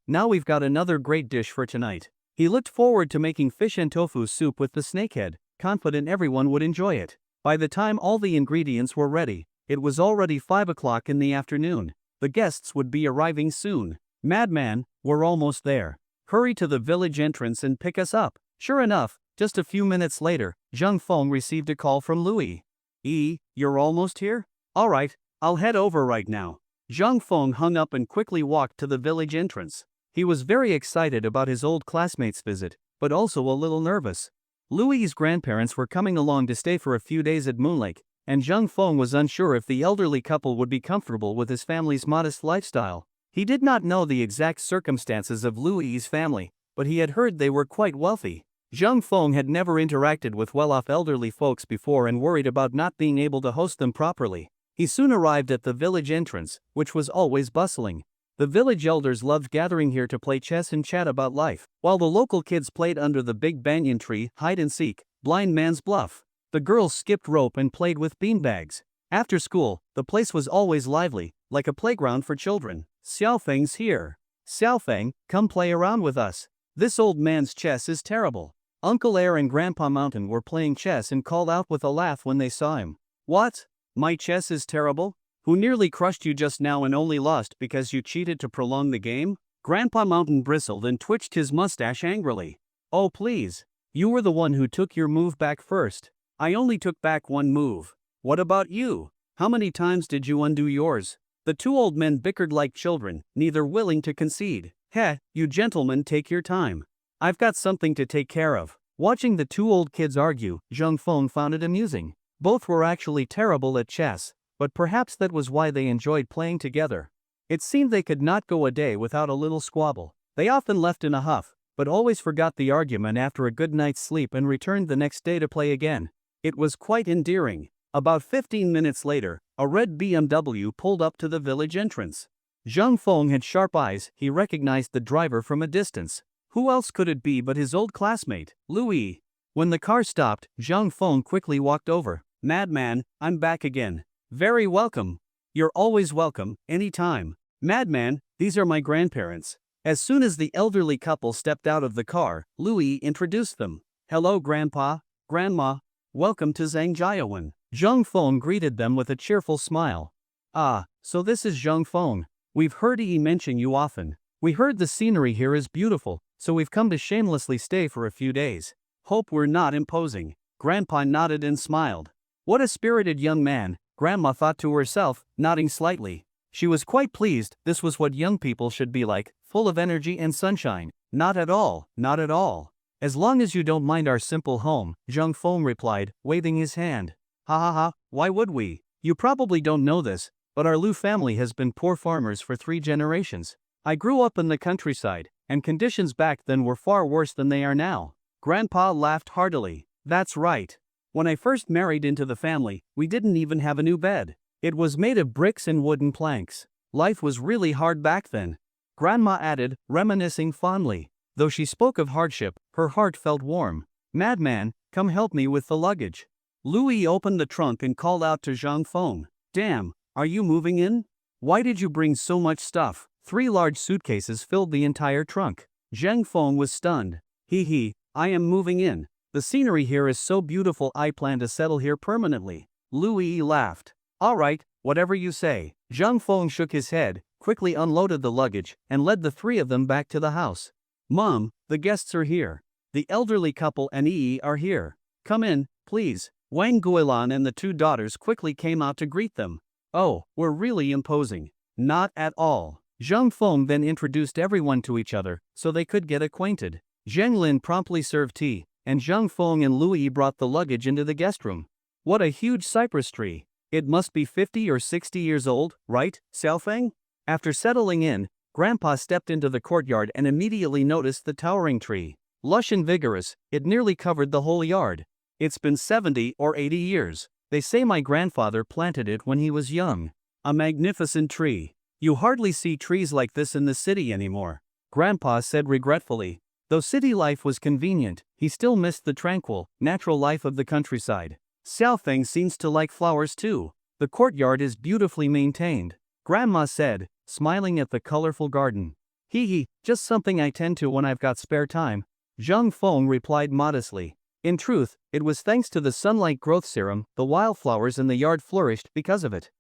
Now we've got another great dish for tonight. He looked forward to making fish and tofu soup with the snakehead, confident everyone would enjoy it. By the time all the ingredients were ready, it was already 5 o'clock in the afternoon. The guests would be arriving soon. "Madman, we're almost there. Hurry to the village entrance and pick us up." Sure enough, just a few minutes later, Zhang Feng received a call from Louis. You're almost here? All right, I'll head over right now." Zhang Feng hung up and quickly walked to the village entrance. He was very excited about his old classmate's visit, but also a little nervous. Louis's grandparents were coming along to stay for a few days at Moon Lake, and Zhang Feng was unsure if the elderly couple would be comfortable with his family's modest lifestyle. He did not know the exact circumstances of Louis's family, but he had heard they were quite wealthy. Zhang Feng had never interacted with well-off elderly folks before and worried about not being able to host them properly. He soon arrived at the village entrance, which was always bustling. The village elders loved gathering here to play chess and chat about life, while the local kids played under the big banyan tree, hide and seek, blind man's bluff. The girls skipped rope and played with beanbags. After school, the place was always lively, like a playground for children. Xiaofeng's here. Xiaofeng, come play around with us. This old man's chess is terrible. Uncle Air and Grandpa Mountain were playing chess and called out with a laugh when they saw him. What? My chess is terrible? Who nearly crushed you just now and only lost because you cheated to prolong the game? Grandpa Mountain bristled and twitched his mustache angrily. Oh please. You were the one who took your move back first. I only took back one move. What about you? How many times did you undo yours? The two old men bickered like children, neither willing to concede. Heh, you gentlemen take your time. I've got something to take care of. Watching the two old kids argue, Zheng Feng found it amusing. Both were actually terrible at chess, but perhaps that was why they enjoyed playing together. It seemed they could not go a day without a little squabble. They often left in a huff, but always forgot the argument after a good night's sleep and returned the next day to play again. It was quite endearing. About 15 minutes later, a red BMW pulled up to the village entrance. Zheng Feng had sharp eyes. He recognized the driver from a distance. Who else could it be but his old classmate, Louis? When the car stopped, Zheng Feng quickly walked over. Madman, I'm back again. Very welcome. You're always welcome, anytime. Madman, these are my grandparents. As soon as the elderly couple stepped out of the car, Louis introduced them. Hello Grandpa, Grandma. Welcome to Zhangjiawan. Zheng Feng greeted them with a cheerful smile. Ah, so this is Zheng Feng. We've heard Yi mention you often. We heard the scenery here is beautiful, so we've come to shamelessly stay for a few days. Hope we're not imposing. Grandpa nodded and smiled. What a spirited young man, Grandma thought to herself, nodding slightly. She was quite pleased. This was what young people should be like, full of energy and sunshine. Not at all, not at all. As long as you don't mind our simple home, Zheng Feng replied, waving his hand. Ha ha ha, why would we? You probably don't know this, but our Liu family has been poor farmers for 3 generations. I grew up in the countryside, and conditions back then were far worse than they are now. Grandpa laughed heartily. That's right. When I first married into the family, we didn't even have a new bed. It was made of bricks and wooden planks. Life was really hard back then. Grandma added, reminiscing fondly. Though she spoke of hardship, her heart felt warm. Madman, come help me with the luggage. Louis opened the trunk and called out to Zheng Feng. Damn, are you moving in? Why did you bring so much stuff? 3 large suitcases filled the entire trunk. Zheng Feng was stunned. Hee, I am moving in. The scenery here is so beautiful I plan to settle here permanently. Louis laughed. Alright, whatever you say. Zheng Feng shook his head, quickly unloaded the luggage, and led the 3 of them back to the house. Mom, the guests are here. The elderly couple and Yi are here. Come in, please. Wang Guilan and the 2 daughters quickly came out to greet them. Oh, we're really imposing. Not at all. Zheng Feng then introduced everyone to each other, so they could get acquainted. Zheng Lin promptly served tea, and Zheng Feng and Louis brought the luggage into the guest room. What a huge cypress tree. It must be 50 or 60 years old, right, Xiaofeng? After settling in, Grandpa stepped into the courtyard and immediately noticed the towering tree. Lush and vigorous, it nearly covered the whole yard. It's been 70 or 80 years. They say my grandfather planted it when he was young. A magnificent tree. You hardly see trees like this in the city anymore, Grandpa said regretfully. Though city life was convenient, he still missed the tranquil, natural life of the countryside. Xiaofeng seems to like flowers too. The courtyard is beautifully maintained, Grandma said, smiling at the colorful garden. Hee, just something I tend to when I've got spare time, Zheng Feng replied modestly. In truth, it was thanks to the sunlight growth serum, the wildflowers in the yard flourished because of it.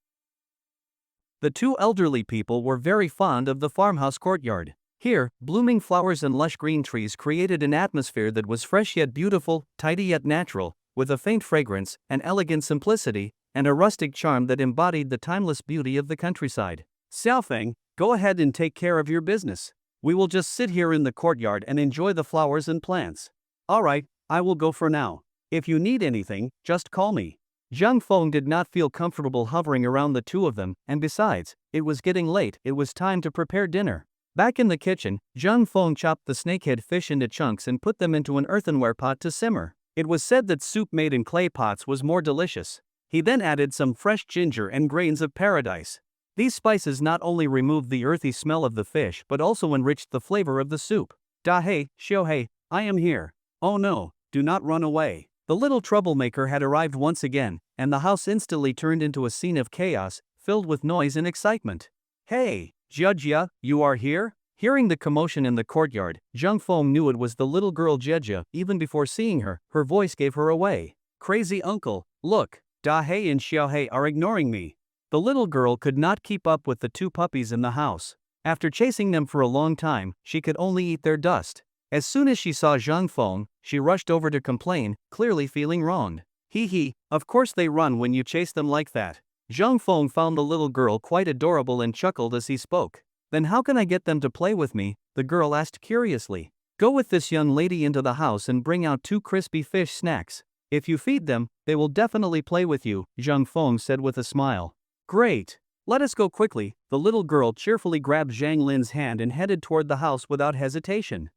The 2 elderly people were very fond of the farmhouse courtyard. Here, blooming flowers and lush green trees created an atmosphere that was fresh yet beautiful, tidy yet natural, with a faint fragrance, an elegant simplicity, and a rustic charm that embodied the timeless beauty of the countryside. Xiaofeng, go ahead and take care of your business. We will just sit here in the courtyard and enjoy the flowers and plants. Alright, I will go for now. If you need anything, just call me. Zheng Feng did not feel comfortable hovering around the 2 of them, and besides, it was getting late. It was time to prepare dinner. Back in the kitchen, Zheng Feng chopped the snakehead fish into chunks and put them into an earthenware pot to simmer. It was said that soup made in clay pots was more delicious. He then added some fresh ginger and grains of paradise. These spices not only removed the earthy smell of the fish but also enriched the flavor of the soup. Da hey, Xiao hey, I am here. Oh no, do not run away. The little troublemaker had arrived once again, and the house instantly turned into a scene of chaos, filled with noise and excitement. "Hey, Jia, you are here?" Hearing the commotion in the courtyard, Zhang Feng knew it was the little girl Jia. Even before seeing her, her voice gave her away. "Crazy uncle, look, Da Hei and Xiao Hei are ignoring me." The little girl could not keep up with the two puppies in the house. After chasing them for a long time, she could only eat their dust. As soon as she saw Zhang Feng, she rushed over to complain, clearly feeling wronged. "Hee, of course they run when you chase them like that." Zhang Feng found the little girl quite adorable and chuckled as he spoke. "Then how can I get them to play with me?" the girl asked curiously. "Go with this young lady into the house and bring out 2 crispy fish snacks. If you feed them, they will definitely play with you," Zhang Feng said with a smile. "Great. Let us go quickly." The little girl cheerfully grabbed Zhang Lin's hand and headed toward the house without hesitation.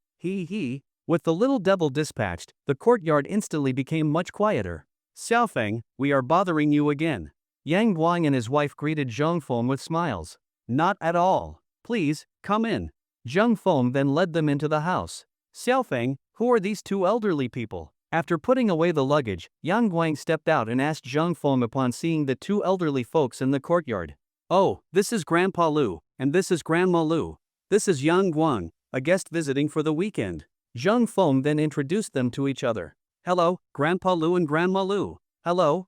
With the little devil dispatched, the courtyard instantly became much quieter. "Xiaofeng, we are bothering you again." Yang Guang and his wife greeted Zhang Feng with smiles. "Not at all. Please, come in." Zhang Feng then led them into the house. "Xiaofeng, who are these 2 elderly people?" After putting away the luggage, Yang Guang stepped out and asked Zhang Feng upon seeing the 2 elderly folks in the courtyard. "Oh, this is Grandpa Lu, and this is Grandma Lu. This is Yang Guang, a guest visiting for the weekend." Zhang Feng then introduced them to each other. "Hello, Grandpa Lu and Grandma Lu." "Hello.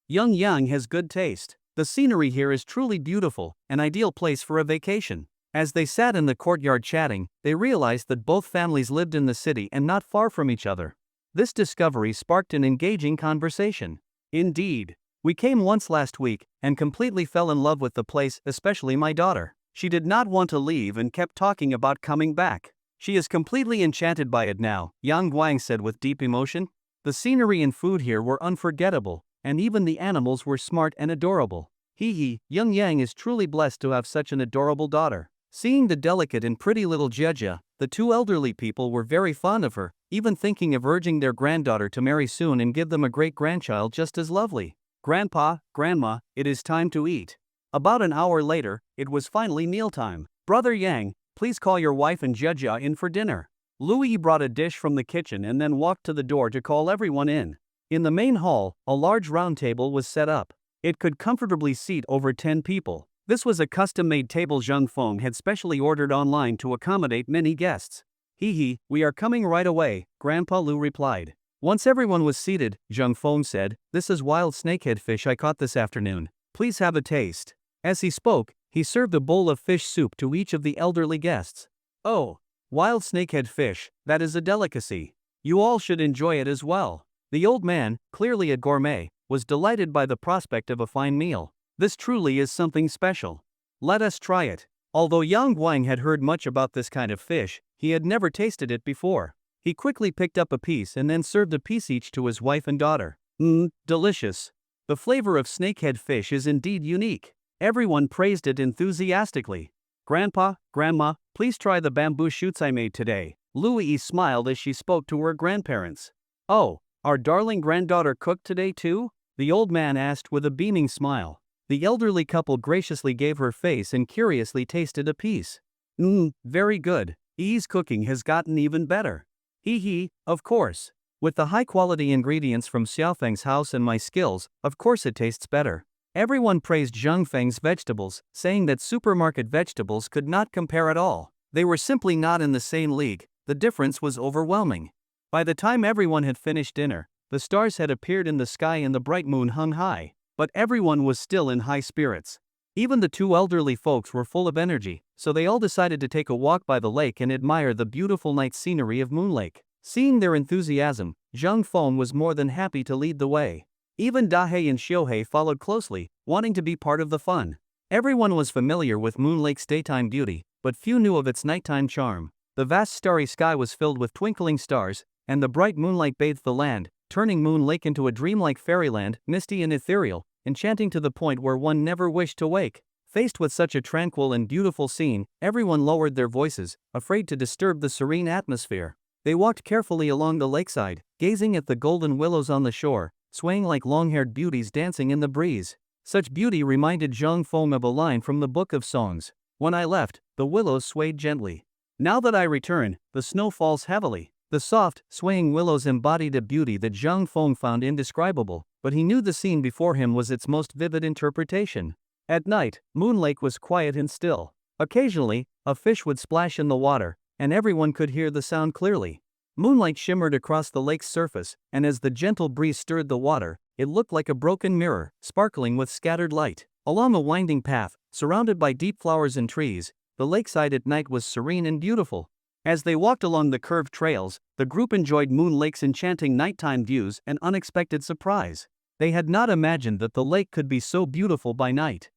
Young Yang has good taste. The scenery here is truly beautiful, an ideal place for a vacation." As they sat in the courtyard chatting, they realized that both families lived in the city and not far from each other. This discovery sparked an engaging conversation. "Indeed. We came once last week, and completely fell in love with the place, especially my daughter. She did not want to leave and kept talking about coming back. She is completely enchanted by it now," Yang Guang said with deep emotion. "The scenery and food here were unforgettable, and even the animals were smart and adorable. Young Yang is truly blessed to have such an adorable daughter." Seeing the delicate and pretty little Jia, the 2 elderly people were very fond of her, even thinking of urging their granddaughter to marry soon and give them a great-grandchild just as lovely. "Grandpa, Grandma, it is time to eat." About an hour later, it was finally mealtime. "Brother Yang, please call your wife and Jia in for dinner." Louis brought a dish from the kitchen and then walked to the door to call everyone in. In the main hall, a large round table was set up. It could comfortably seat over 10 people. This was a custom-made table Zhang Feng had specially ordered online to accommodate many guests. We are coming right away," Grandpa Lu replied. Once everyone was seated, Zhang Feng said, "This is wild snakehead fish I caught this afternoon. Please have a taste." As he spoke, he served a bowl of fish soup to each of the elderly guests. "Oh, wild snakehead fish, that is a delicacy. You all should enjoy it as well." The old man, clearly a gourmet, was delighted by the prospect of a fine meal. "This truly is something special. Let us try it." Although Yang Guang had heard much about this kind of fish, he had never tasted it before. He quickly picked up a piece and then served a piece each to his wife and daughter. Delicious. The flavor of snakehead fish is indeed unique. Everyone praised it enthusiastically. "Grandpa, Grandma, please try the bamboo shoots I made today." Louis smiled as she spoke to her grandparents. "Oh, our darling granddaughter cooked today too?" the old man asked with a beaming smile. The elderly couple graciously gave her face and curiously tasted a piece. Very good. Yi's cooking has gotten even better." Of course. With the high-quality ingredients from Xiaofeng's house and my skills, of course it tastes better." Everyone praised Zhang Feng's vegetables, saying that supermarket vegetables could not compare at all. They were simply not in the same league. The difference was overwhelming. By the time everyone had finished dinner, the stars had appeared in the sky and the bright moon hung high. But everyone was still in high spirits. Even the 2 elderly folks were full of energy, so they all decided to take a walk by the lake and admire the beautiful night scenery of Moon Lake. Seeing their enthusiasm, Zhang Feng was more than happy to lead the way. Even Dahei and Xiaohei followed closely, wanting to be part of the fun. Everyone was familiar with Moon Lake's daytime beauty, but few knew of its nighttime charm. The vast starry sky was filled with twinkling stars, and the bright moonlight bathed the land, turning Moon Lake into a dreamlike fairyland, misty and ethereal, enchanting to the point where one never wished to wake. Faced with such a tranquil and beautiful scene, everyone lowered their voices, afraid to disturb the serene atmosphere. They walked carefully along the lakeside, gazing at the golden willows on the shore, swaying like long-haired beauties dancing in the breeze. Such beauty reminded Zhang Feng of a line from the Book of Songs. "When I left, the willows swayed gently. Now that I return, the snow falls heavily." The soft, swaying willows embodied a beauty that Zhang Feng found indescribable, but he knew the scene before him was its most vivid interpretation. At night, Moon Lake was quiet and still. Occasionally, a fish would splash in the water, and everyone could hear the sound clearly. Moonlight shimmered across the lake's surface, and as the gentle breeze stirred the water, it looked like a broken mirror, sparkling with scattered light. Along a winding path, surrounded by deep flowers and trees, the lakeside at night was serene and beautiful. As they walked along the curved trails, the group enjoyed Moon Lake's enchanting nighttime views and unexpected surprise. They had not imagined that the lake could be so beautiful by night.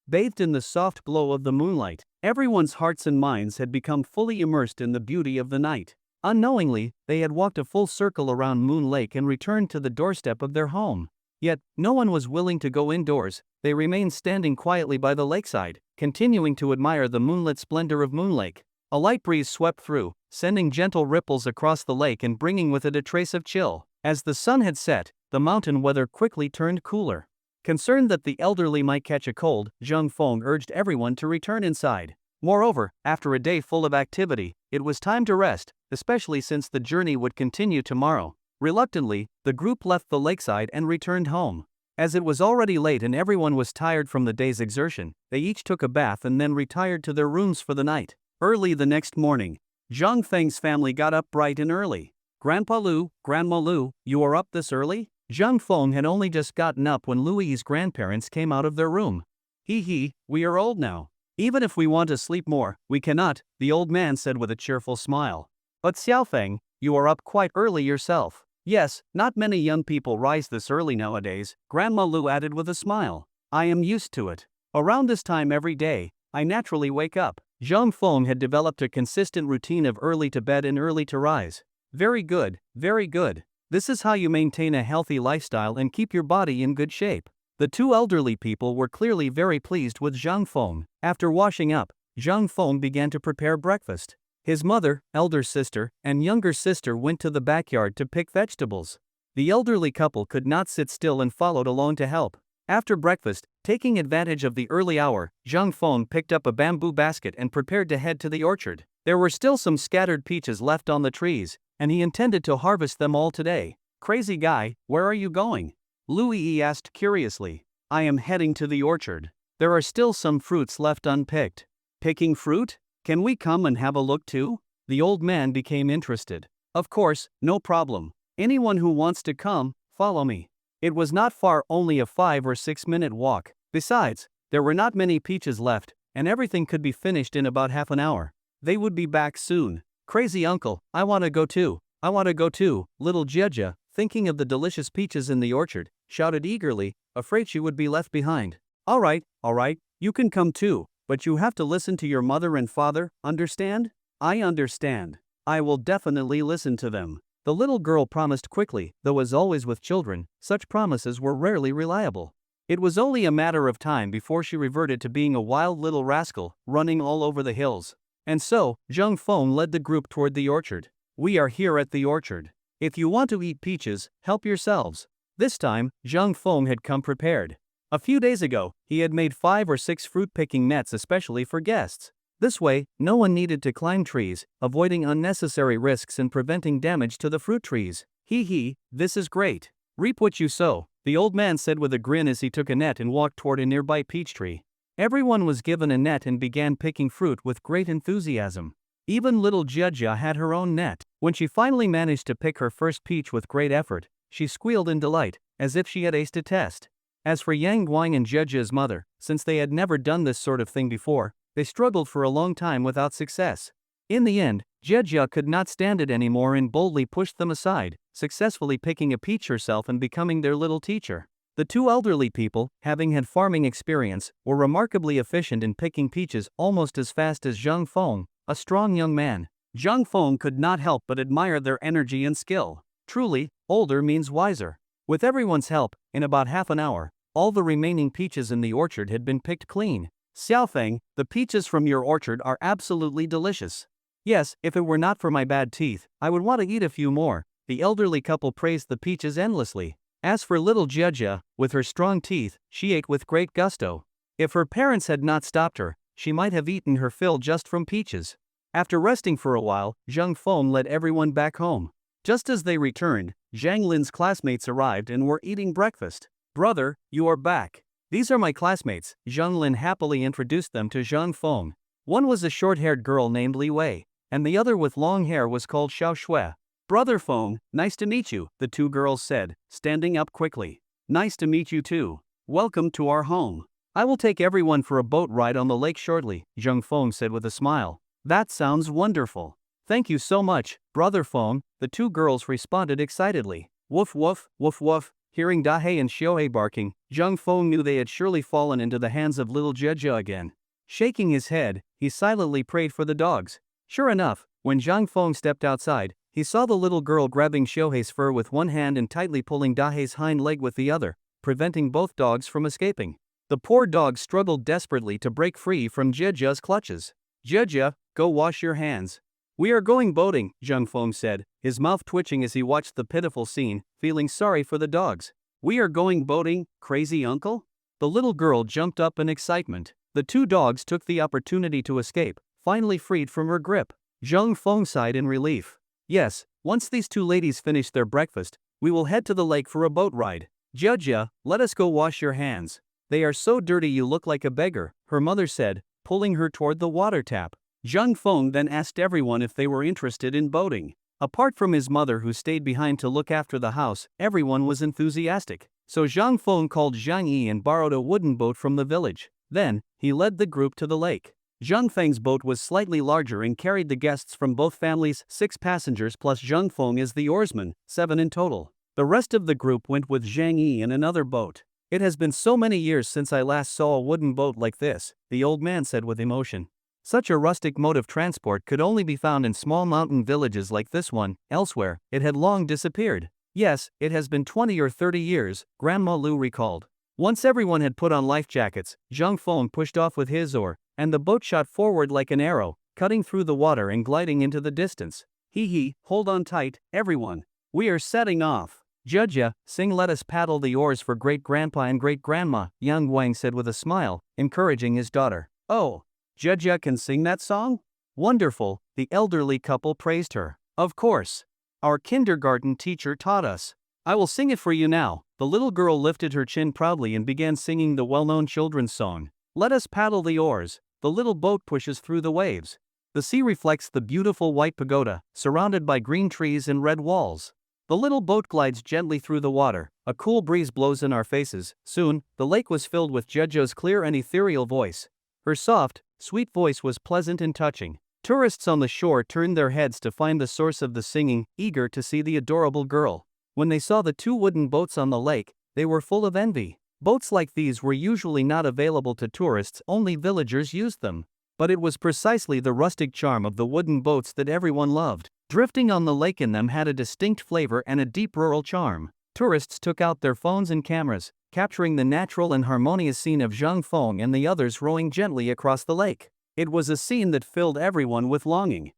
Bathed in the soft glow of the moonlight, everyone's hearts and minds had become fully immersed in the beauty of the night. Unknowingly, they had walked a full circle around Moon Lake and returned to the doorstep of their home. Yet, no one was willing to go indoors. They remained standing quietly by the lakeside, continuing to admire the moonlit splendor of Moon Lake. A light breeze swept through, sending gentle ripples across the lake and bringing with it a trace of chill. As the sun had set, the mountain weather quickly turned cooler. Concerned that the elderly might catch a cold, Zhang Feng urged everyone to return inside. Moreover, after a day full of activity, it was time to rest, especially since the journey would continue tomorrow. Reluctantly, the group left the lakeside and returned home. As it was already late and everyone was tired from the day's exertion, they each took a bath and then retired to their rooms for the night. Early the next morning, Zhang Feng's family got up bright and early. "Grandpa Lu, Grandma Lu, you are up this early?" Zhang Feng had only just gotten up when Lui's grandparents came out of their room. "Hee, we are old now. Even if we want to sleep more, we cannot," the old man said with a cheerful smile. "But Xiaofeng, you are up quite early yourself." "Yes, not many young people rise this early nowadays," Grandma Lu added with a smile. "I am used to it. Around this time every day, I naturally wake up." Zhang Feng had developed a consistent routine of early to bed and early to rise. Very good, very good. This is how you maintain a healthy lifestyle and keep your body in good shape. The two elderly people were clearly very pleased with Zhang Feng. After washing up, Zhang Feng began to prepare breakfast. His mother, elder sister, and younger sister went to the backyard to pick vegetables. The elderly couple could not sit still and followed along to help. After breakfast, taking advantage of the early hour, Zhang Feng picked up a bamboo basket and prepared to head to the orchard. There were still some scattered peaches left on the trees, and he intended to harvest them all today. "Crazy guy, where are you going?" Lui asked curiously. "I am heading to the orchard. There are still some fruits left unpicked." "Picking fruit? Can we come and have a look too?" The old man became interested. "Of course, no problem. Anyone who wants to come, follow me." It was not far, only a 5 or 6 minute walk. Besides, there were not many peaches left, and everything could be finished in about half an hour. They would be back soon. "Crazy uncle, I want to go too. I want to go too." Little Jieja, thinking of the delicious peaches in the orchard, shouted eagerly, afraid she would be left behind. All right, you can come too, but you have to listen to your mother and father, understand?" "I understand. I will definitely listen to them." The little girl promised quickly, though as always with children, such promises were rarely reliable. It was only a matter of time before she reverted to being a wild little rascal, running all over the hills. And so, Zhang Feng led the group toward the orchard. "We are here at the orchard. If you want to eat peaches, help yourselves." This time, Zhang Feng had come prepared. A few days ago, he had made 5 or 6 fruit-picking nets especially for guests. This way, no one needed to climb trees, avoiding unnecessary risks and preventing damage to the fruit trees. "Hee, this is great. Reap what you sow," the old man said with a grin as he took a net and walked toward a nearby peach tree. Everyone was given a net and began picking fruit with great enthusiasm. Even little Jieja had her own net. When she finally managed to pick her first peach with great effort, she squealed in delight, as if she had aced a test. As for Yang Guang and Jieja's mother, since they had never done this sort of thing before, they struggled for a long time without success. In the end, Jieja could not stand it anymore and boldly pushed them aside, successfully picking a peach herself and becoming their little teacher. The two elderly people, having had farming experience, were remarkably efficient in picking peaches almost as fast as Zhang Feng, a strong young man. Zhang Feng could not help but admire their energy and skill. Truly, older means wiser. With everyone's help, in about half an hour, all the remaining peaches in the orchard had been picked clean. "Xiaofeng, the peaches from your orchard are absolutely delicious." "Yes, if it were not for my bad teeth, I would want to eat a few more." The elderly couple praised the peaches endlessly. As for little Jieja, with her strong teeth, she ate with great gusto. If her parents had not stopped her, she might have eaten her fill just from peaches. After resting for a while, Zhang Feng led everyone back home. Just as they returned, Zhang Lin's classmates arrived and were eating breakfast. "Brother, you are back. These are my classmates," Zhang Lin happily introduced them to Zhang Feng. One was a short-haired girl named Li Wei, and the other with long hair was called Xiao Shui. "Brother Feng, nice to meet you," the two girls said, standing up quickly. "Nice to meet you too. Welcome to our home. I will take everyone for a boat ride on the lake shortly," Zhang Feng said with a smile. "That sounds wonderful. Thank you so much, Brother Feng," the two girls responded excitedly. Woof woof, woof woof. Hearing Dahei and Xiaohei barking, Zhang Feng knew they had surely fallen into the hands of little Jia again. Shaking his head, he silently prayed for the dogs. Sure enough, when Zhang Feng stepped outside, he saw the little girl grabbing Xiaohei's fur with one hand and tightly pulling Dahei's hind leg with the other, preventing both dogs from escaping. The poor dogs struggled desperately to break free from Jia's clutches. "Jia, go wash your hands. We are going boating," Zhang Feng said, his mouth twitching as he watched the pitiful scene, feeling sorry for the dogs. "We are going boating, crazy uncle?" The little girl jumped up in excitement. The two dogs took the opportunity to escape, finally freed from her grip. Zhang Feng sighed in relief. "Yes, once these two ladies finish their breakfast, we will head to the lake for a boat ride. Jia, let us go wash your hands. They are so dirty you look like a beggar," her mother said, pulling her toward the water tap. Zhang Feng then asked everyone if they were interested in boating. Apart from his mother who stayed behind to look after the house, everyone was enthusiastic. So Zhang Feng called Zhang Yi and borrowed a wooden boat from the village. Then, he led the group to the lake. Zhang Feng's boat was slightly larger and carried the guests from both families, 6 passengers plus Zhang Feng as the oarsman, 7 in total. The rest of the group went with Zhang Yi in another boat. "It has been so many years since I last saw a wooden boat like this," the old man said with emotion. Such a rustic mode of transport could only be found in small mountain villages like this one. Elsewhere, it had long disappeared. "Yes, it has been 20 or 30 years, Grandma Lu recalled." Once everyone had put on life jackets, Zhang Feng pushed off with his oar, and the boat shot forward like an arrow, cutting through the water and gliding into the distance. "Hee, hold on tight, everyone. We are setting off. Jia, sing 'Let Us Paddle the Oars for Great-Grandpa and Great-Grandma,'" Yang Wang said with a smile, encouraging his daughter. "Oh, Jia can sing that song? Wonderful," the elderly couple praised her. "Of course. Our kindergarten teacher taught us. I will sing it for you now." The little girl lifted her chin proudly and began singing the well-known children's song. "Let us paddle the oars, the little boat pushes through the waves. The sea reflects the beautiful white pagoda, surrounded by green trees and red walls. The little boat glides gently through the water, a cool breeze blows in our faces." Soon, the lake was filled with Jejo's clear and ethereal voice. Her soft, sweet voice was pleasant and touching. Tourists on the shore turned their heads to find the source of the singing, eager to see the adorable girl. When they saw the 2 wooden boats on the lake, they were full of envy. Boats like these were usually not available to tourists, only villagers used them. But it was precisely the rustic charm of the wooden boats that everyone loved. Drifting on the lake in them had a distinct flavor and a deep rural charm. Tourists took out their phones and cameras, capturing the natural and harmonious scene of Zhang Feng and the others rowing gently across the lake. It was a scene that filled everyone with longing.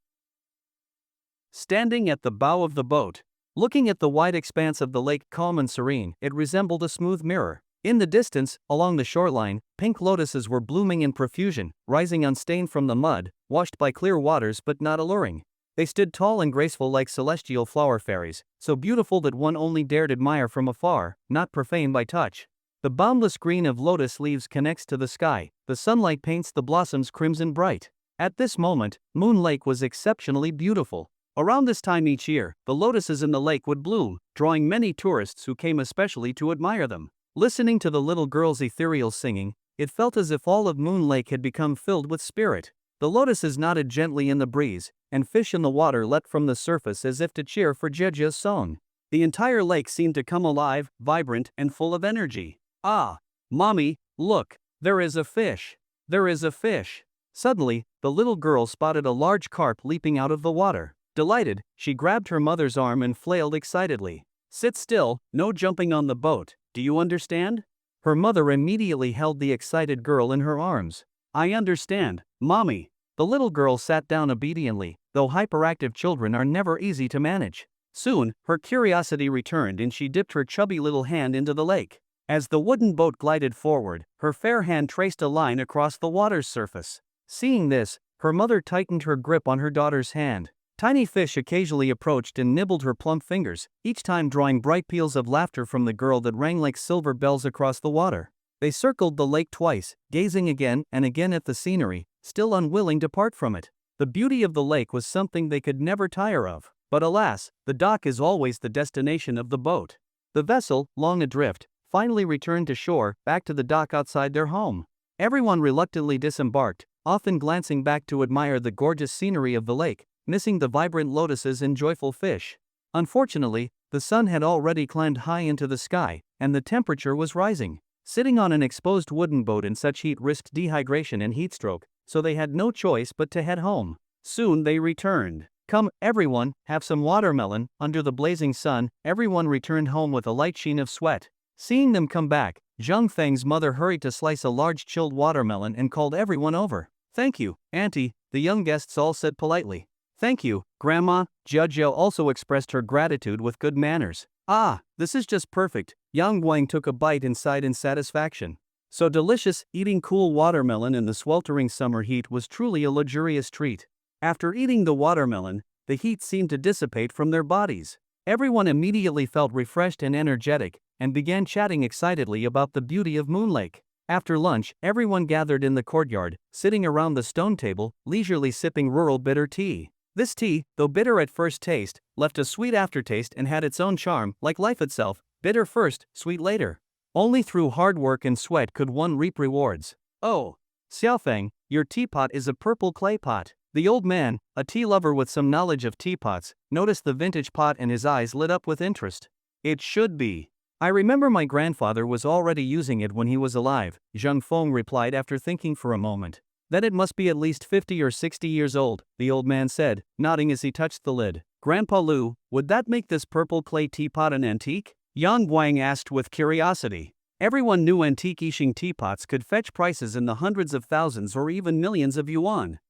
Standing at the bow of the boat, looking at the wide expanse of the lake calm and serene, it resembled a smooth mirror. In the distance, along the shoreline, pink lotuses were blooming in profusion, rising unstained from the mud, washed by clear waters but not alluring. They stood tall and graceful like celestial flower fairies, so beautiful that one only dared admire from afar, not profane by touch. The boundless green of lotus leaves connects to the sky, the sunlight paints the blossoms crimson bright. At this moment, Moon Lake was exceptionally beautiful. Around this time each year, the lotuses in the lake would bloom, drawing many tourists who came especially to admire them. Listening to the little girl's ethereal singing, it felt as if all of Moon Lake had become filled with spirit. The lotuses nodded gently in the breeze, and fish in the water leapt from the surface as if to cheer for Jeja's song. The entire lake seemed to come alive, vibrant, and full of energy. "Ah, Mommy, look, there is a fish. There is a fish." Suddenly, the little girl spotted a large carp leaping out of the water. Delighted, she grabbed her mother's arm and flailed excitedly. "Sit still, no jumping on the boat, do you understand?" Her mother immediately held the excited girl in her arms. "I understand, Mommy." The little girl sat down obediently, though hyperactive children are never easy to manage. Soon, her curiosity returned and she dipped her chubby little hand into the lake. As the wooden boat glided forward, her fair hand traced a line across the water's surface. Seeing this, Her mother tightened her grip on her daughter's hand. Tiny fish occasionally approached and nibbled her plump fingers, each time drawing bright peals of laughter from the girl that rang like silver bells across the water. They circled the lake twice, gazing again and again at the scenery, still unwilling to part from it. The beauty of the lake was something they could never tire of. But alas, the dock is always the destination of the boat. The vessel, long adrift, finally returned to shore, back to the dock outside their home. Everyone reluctantly disembarked, often glancing back to admire the gorgeous scenery of the lake, missing the vibrant lotuses and joyful fish. Unfortunately, the sun had already climbed high into the sky, and the temperature was rising. Sitting on an exposed wooden boat in such heat risked dehydration and heatstroke, so they had no choice but to head home. Soon they returned. "Come, everyone, have some watermelon." Under the blazing sun, everyone returned home with a light sheen of sweat. Seeing them come back, Zhang Feng's mother hurried to slice a large chilled watermelon and called everyone over. "Thank you, Auntie," the young guests all said politely. "Thank you, Grandma." Jiajiao also expressed her gratitude with good manners. "Ah, this is just perfect." Yang Guang took a bite and sighed in satisfaction. So delicious, eating cool watermelon in the sweltering summer heat was truly a luxurious treat. After eating the watermelon, the heat seemed to dissipate from their bodies. Everyone immediately felt refreshed and energetic, and began chatting excitedly about the beauty of Moon Lake. After lunch, everyone gathered in the courtyard, sitting around the stone table, leisurely sipping rural bitter tea. This tea, though bitter at first taste, left a sweet aftertaste and had its own charm, like life itself, bitter first, sweet later. Only through hard work and sweat could one reap rewards. "Oh, Xiaofeng, your teapot is a purple clay pot." The old man, a tea lover with some knowledge of teapots, noticed the vintage pot and his eyes lit up with interest. "It should be. I remember my grandfather was already using it when he was alive," Zhang Feng replied after thinking for a moment. "Then it must be at least 50 or 60 years old," the old man said, nodding as he touched the lid. "Grandpa Lu, would that make this purple clay teapot an antique?" Yang Guang asked with curiosity. Everyone knew antique Yixing teapots could fetch prices in the hundreds of thousands or even millions of yuan.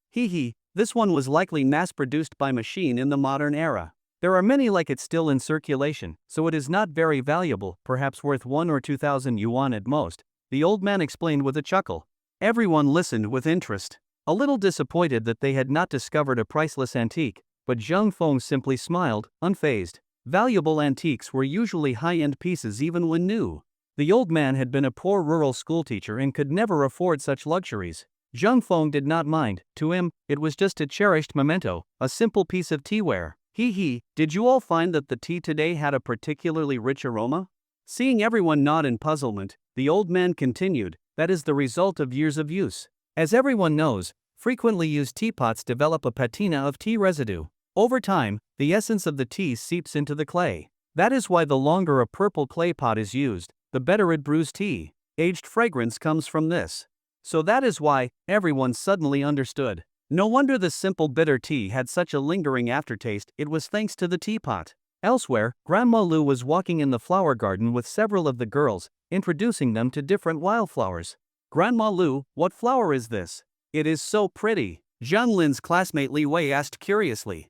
This one was likely mass-produced by machine in the modern era. There are many like it still in circulation, so it is not very valuable, perhaps worth 1 or 2,000 yuan at most, the old man explained with a chuckle. Everyone listened with interest. A little disappointed that they had not discovered a priceless antique, but Zhang Feng simply smiled, unfazed. Valuable antiques were usually high-end pieces even when new. The old man had been a poor rural schoolteacher and could never afford such luxuries. Zhang Feng did not mind. To him, it was just a cherished memento, a simple piece of teaware. Did you all find that the tea today had a particularly rich aroma?" Seeing everyone nod in puzzlement, the old man continued, "That is the result of years of use. As everyone knows, frequently used teapots develop a patina of tea residue. Over time, the essence of the tea seeps into the clay. That is why the longer a purple clay pot is used, the better it brews tea. Aged fragrance comes from this. So that is why," everyone suddenly understood. No wonder this simple bitter tea had such a lingering aftertaste, it was thanks to the teapot. Elsewhere, Grandma Lu was walking in the flower garden with several of the girls, introducing them to different wildflowers. "Grandma Lu, what flower is this? It is so pretty." Zhang Lin's classmate Li Wei asked curiously.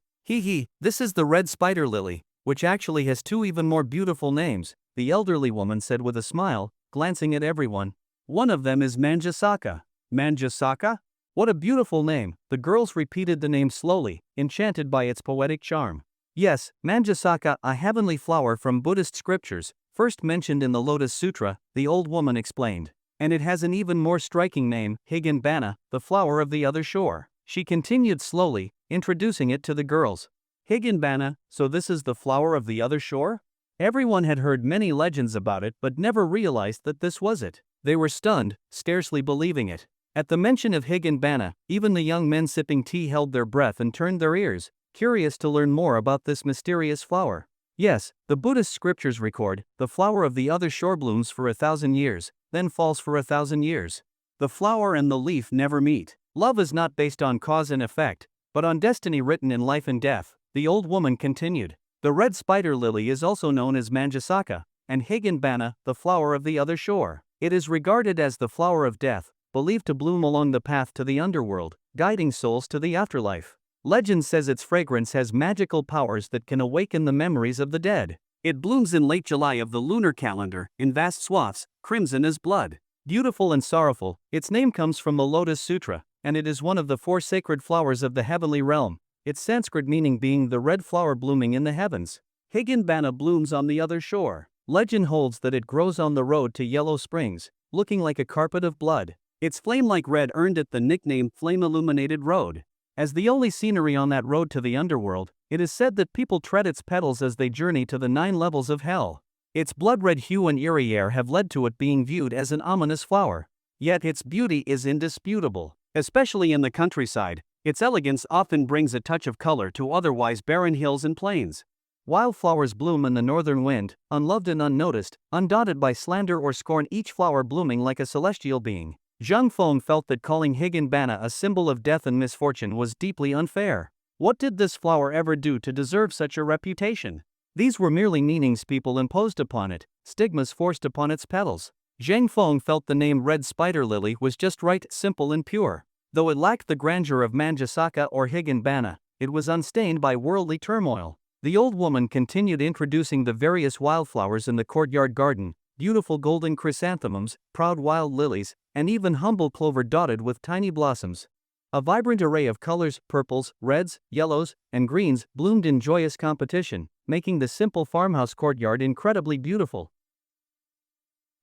This is the red spider lily, which actually has 2 even more beautiful names," the elderly woman said with a smile, glancing at everyone. "One of them is Manjasaka." "Manjasaka? What a beautiful name." The girls repeated the name slowly, enchanted by its poetic charm. "Yes, Manjasaka, a heavenly flower from Buddhist scriptures, first mentioned in the Lotus Sutra," the old woman explained. "And it has an even more striking name, Higanbana, the flower of the other shore." She continued slowly, introducing it to the girls. "Higanbana, so this is the flower of the other shore?" Everyone had heard many legends about it but never realized that this was it. They were stunned, scarcely believing it. At the mention of Higanbana, even the young men sipping tea held their breath and turned their ears, curious to learn more about this mysterious flower. Yes, the Buddhist scriptures record, the flower of the other shore blooms for 1,000 years, then falls for 1,000 years. The flower and the leaf never meet. Love is not based on cause and effect, but on destiny written in life and death, the old woman continued. The red spider lily is also known as Manjasaka, and Higanbana, the flower of the other shore. It is regarded as the flower of death, believed to bloom along the path to the underworld, guiding souls to the afterlife. Legend says its fragrance has magical powers that can awaken the memories of the dead. It blooms in late July of the lunar calendar, in vast swaths, crimson as blood. Beautiful and sorrowful, its name comes from the Lotus Sutra, and it is one of the 4 sacred flowers of the heavenly realm, its Sanskrit meaning being the red flower blooming in the heavens. Higanbana blooms on the other shore. Legend holds that it grows on the road to Yellow Springs, looking like a carpet of blood. Its flame-like red earned it the nickname Flame Illuminated Road. As the only scenery on that road to the underworld, it is said that people tread its petals as they journey to the 9 levels of hell. Its blood-red hue and eerie air have led to it being viewed as an ominous flower. Yet its beauty is indisputable. Especially in the countryside, its elegance often brings a touch of color to otherwise barren hills and plains. Wildflowers bloom in the northern wind, unloved and unnoticed, undaunted by slander or scorn, each flower blooming like a celestial being. Zhang Feng felt that calling Higanbana a symbol of death and misfortune was deeply unfair. What did this flower ever do to deserve such a reputation? These were merely meanings people imposed upon it, stigmas forced upon its petals. Zhang Feng felt the name red spider lily was just right, simple and pure. Though it lacked the grandeur of Manjasaka or Higanbana, it was unstained by worldly turmoil. The old woman continued introducing the various wildflowers in the courtyard garden, beautiful golden chrysanthemums, proud wild lilies, and even humble clover dotted with tiny blossoms. A vibrant array of colors, purples, reds, yellows, and greens, bloomed in joyous competition, making the simple farmhouse courtyard incredibly beautiful.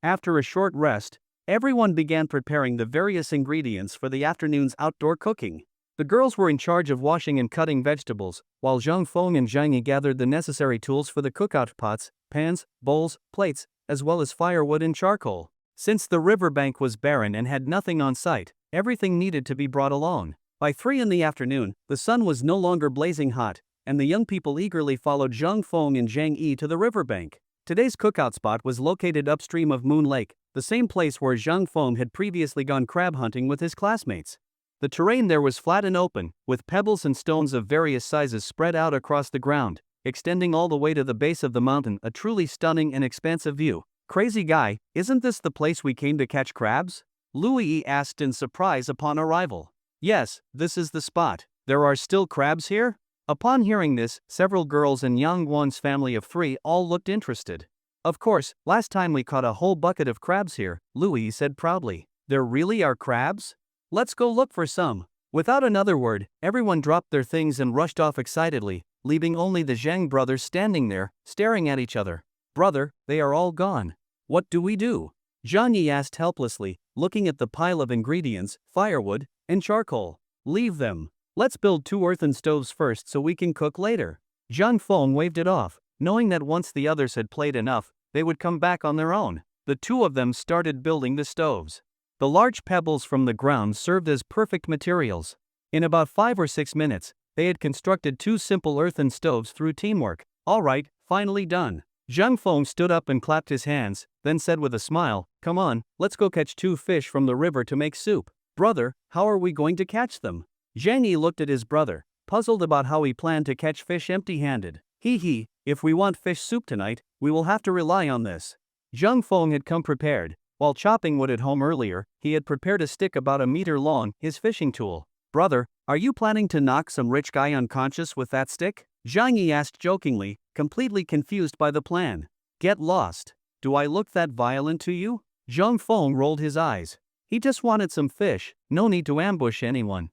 After a short rest, everyone began preparing the various ingredients for the afternoon's outdoor cooking. The girls were in charge of washing and cutting vegetables, while Zhang Feng and Zhang Yi gathered the necessary tools for the cookout: pots, pans, bowls, plates, as well as firewood and charcoal. Since the riverbank was barren and had nothing on site, everything needed to be brought along. By 3 in the afternoon, the sun was no longer blazing hot, and the young people eagerly followed Zhang Feng and Zhang Yi to the riverbank. Today's cookout spot was located upstream of Moon Lake, the same place where Zhang Feng had previously gone crab hunting with his classmates. The terrain there was flat and open, with pebbles and stones of various sizes spread out across the ground, extending all the way to the base of the mountain, a truly stunning and expansive view. Crazy guy, isn't this the place we came to catch crabs? Louis asked in surprise upon arrival. Yes, this is the spot. There are still crabs here? Upon hearing this, several girls and Yang Wan's family of 3 all looked interested. Of course, last time we caught a whole bucket of crabs here, Louis said proudly. There really are crabs? Let's go look for some. Without another word, everyone dropped their things and rushed off excitedly, leaving only the Zhang brothers standing there, staring at each other. Brother, they are all gone. What do we do? Zhang Yi asked helplessly, looking at the pile of ingredients, firewood, and charcoal. Leave them. Let's build 2 earthen stoves first so we can cook later. Zhang Feng waved it off, knowing that once the others had played enough, they would come back on their own. The 2 of them started building the stoves. The large pebbles from the ground served as perfect materials. In about 5 or 6 minutes, they had constructed 2 simple earthen stoves through teamwork. All right, finally done. Zhang Feng stood up and clapped his hands, then said with a smile, come on, let's go catch 2 fish from the river to make soup. Brother, how are we going to catch them? Zhang Yi looked at his brother, puzzled about how he planned to catch fish empty-handed. If we want fish soup tonight, we will have to rely on this. Zhang Feng had come prepared. While chopping wood at home earlier, he had prepared a stick about a meter long, his fishing tool. Brother, are you planning to knock some rich guy unconscious with that stick? Zhang Yi asked jokingly, completely confused by the plan. Get lost. Do I look that violent to you? Zhang Feng rolled his eyes. He just wanted some fish, no need to ambush anyone.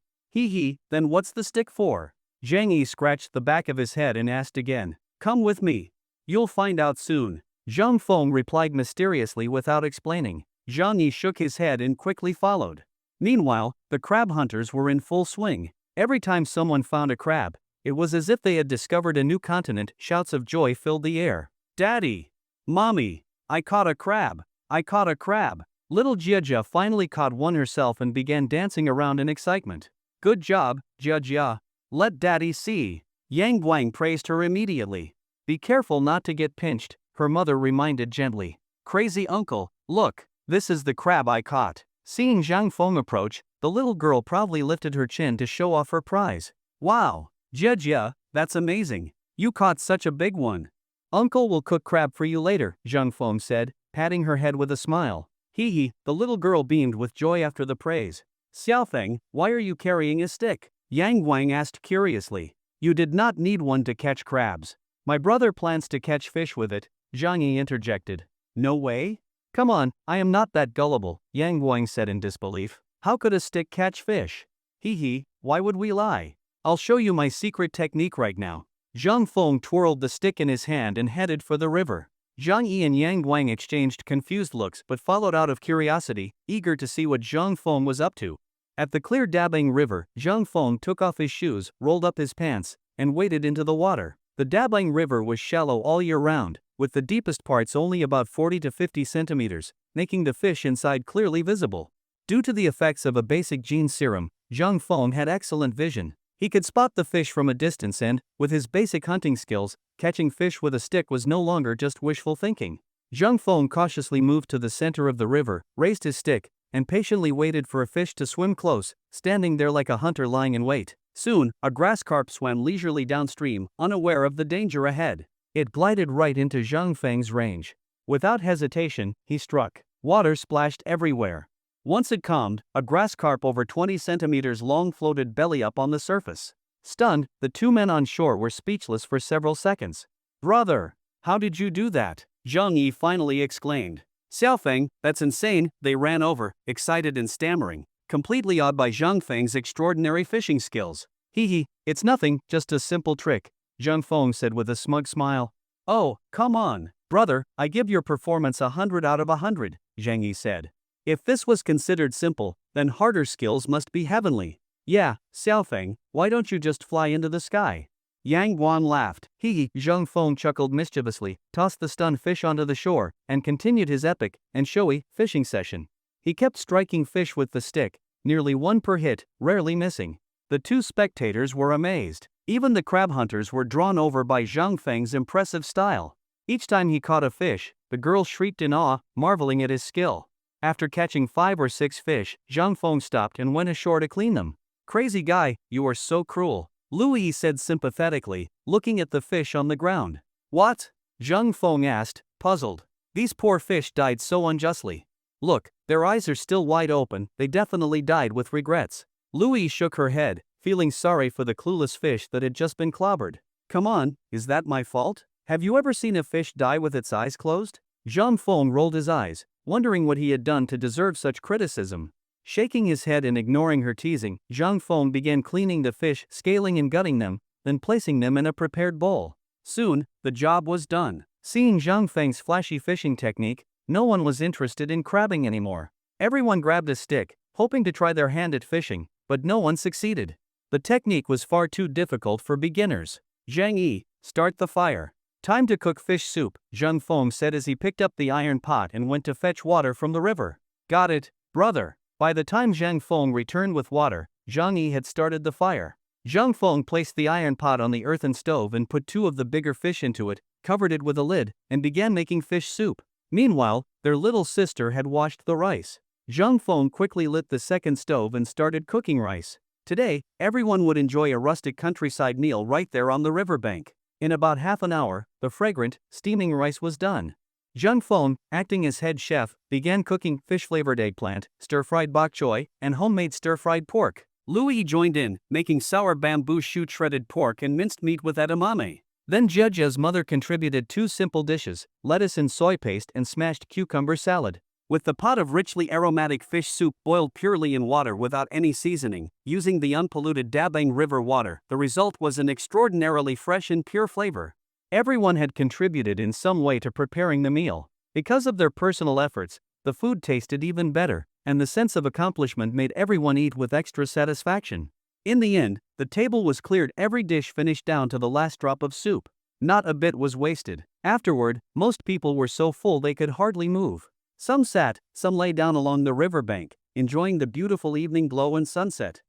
Then what's the stick for? Zhang Yi scratched the back of his head and asked again. Come with me. You'll find out soon. Zhang Feng replied mysteriously without explaining. Zhang Yi shook his head and quickly followed. Meanwhile, the crab hunters were in full swing. Every time someone found a crab, it was as if they had discovered a new continent. Shouts of joy filled the air. Daddy! Mommy! I caught a crab! I caught a crab! Little Jia finally caught one herself and began dancing around in excitement. Good job, Jia. Let Daddy see. Yang Guang praised her immediately. Be careful not to get pinched, her mother reminded gently. Crazy uncle, look, this is the crab I caught. Seeing Zhang Feng approach, the little girl proudly lifted her chin to show off her prize. Wow, Jia, that's amazing. You caught such a big one. Uncle will cook crab for you later, Zhang Feng said, patting her head with a smile. The little girl beamed with joy after the praise. Xiaofeng, why are you carrying a stick? Yang Guang asked curiously. You did not need one to catch crabs. My brother plans to catch fish with it, Zhang Yi interjected. No way? Come on, I am not that gullible, Yang Guang said in disbelief. How could a stick catch fish? Hee hee, why would we lie? I'll show you my secret technique right now. Zhang Feng twirled the stick in his hand and headed for the river. Zhang Yi and Yang Guang exchanged confused looks but followed out of curiosity, eager to see what Zhang Feng was up to. At the clear Dabang River, Zhang Feng took off his shoes, rolled up his pants, and waded into the water. The Dabang River was shallow all year round, with the deepest parts only about 40 to 50 centimeters, making the fish inside clearly visible. Due to the effects of a basic gene serum, Zhang Feng had excellent vision. He could spot the fish from a distance and, with his basic hunting skills, catching fish with a stick was no longer just wishful thinking. Zhang Feng cautiously moved to the center of the river, raised his stick, and patiently waited for a fish to swim close, standing there like a hunter lying in wait. Soon, a grass carp swam leisurely downstream, unaware of the danger ahead. It glided right into Zhang Feng's range. Without hesitation, he struck. Water splashed everywhere. Once it calmed, a grass carp over 20 centimeters long floated belly up on the surface. Stunned, the two men on shore were speechless for several seconds. "Brother, how did you do that?" Zhang Yi finally exclaimed. "Xiaofeng, that's insane," they ran over, excited and stammering, completely awed by Zhang Feng's extraordinary fishing skills. "Hee hee, it's nothing, just a simple trick," Zhang Feng said with a smug smile. "Oh, come on, brother, I give your performance 100 out of 100, Zhang Yi said. "If this was considered simple, then harder skills must be heavenly." "Yeah, Xiaofeng, why don't you just fly into the sky?" Yang Guan laughed. "Hee hee," Zhang Feng chuckled mischievously, tossed the stunned fish onto the shore, and continued his epic and showy fishing session. He kept striking fish with the stick, nearly one per hit, rarely missing. The two spectators were amazed. Even the crab hunters were drawn over by Zhang Feng's impressive style. Each time he caught a fish, the girls shrieked in awe, marveling at his skill. After catching 5 or 6 fish, Zhang Feng stopped and went ashore to clean them. "Crazy guy, you are so cruel," Louis said sympathetically, looking at the fish on the ground. "What?" Zhang Feng asked, puzzled. "These poor fish died so unjustly. Look, their eyes are still wide open, they definitely died with regrets." Louis shook her head, feeling sorry for the clueless fish that had just been clobbered. "Come on, is that my fault? Have you ever seen a fish die with its eyes closed?" Zhang Feng rolled his eyes, wondering what he had done to deserve such criticism. Shaking his head and ignoring her teasing, Zhang Feng began cleaning the fish, scaling and gutting them, then placing them in a prepared bowl. Soon, the job was done. Seeing Zhang Feng's flashy fishing technique, no one was interested in crabbing anymore. Everyone grabbed a stick, hoping to try their hand at fishing, but no one succeeded. The technique was far too difficult for beginners. "Zhang Yi, start the fire." "Time to cook fish soup," Zhang Feng said as he picked up the iron pot and went to fetch water from the river. "Got it, brother." By the time Zhang Feng returned with water, Zhang Yi had started the fire. Zhang Feng placed the iron pot on the earthen stove and put 2 of the bigger fish into it, covered it with a lid, and began making fish soup. Meanwhile, their little sister had washed the rice. Zhang Feng quickly lit the second stove and started cooking rice. Today, everyone would enjoy a rustic countryside meal right there on the riverbank. In about half an hour, the fragrant, steaming rice was done. Zhang Feng, acting as head chef, began cooking fish-flavored eggplant, stir-fried bok choy, and homemade stir-fried pork. Louis joined in, making sour bamboo shoot shredded pork and minced meat with edamame. Then Jejia's mother contributed 2 simple dishes, lettuce and soy paste and smashed cucumber salad. With the pot of richly aromatic fish soup boiled purely in water without any seasoning, using the unpolluted Dabang River water, the result was an extraordinarily fresh and pure flavor. Everyone had contributed in some way to preparing the meal. Because of their personal efforts, the food tasted even better, and the sense of accomplishment made everyone eat with extra satisfaction. In the end, the table was cleared, every dish finished down to the last drop of soup. Not a bit was wasted. Afterward, most people were so full they could hardly move. Some sat, some lay down along the riverbank, enjoying the beautiful evening glow and sunset.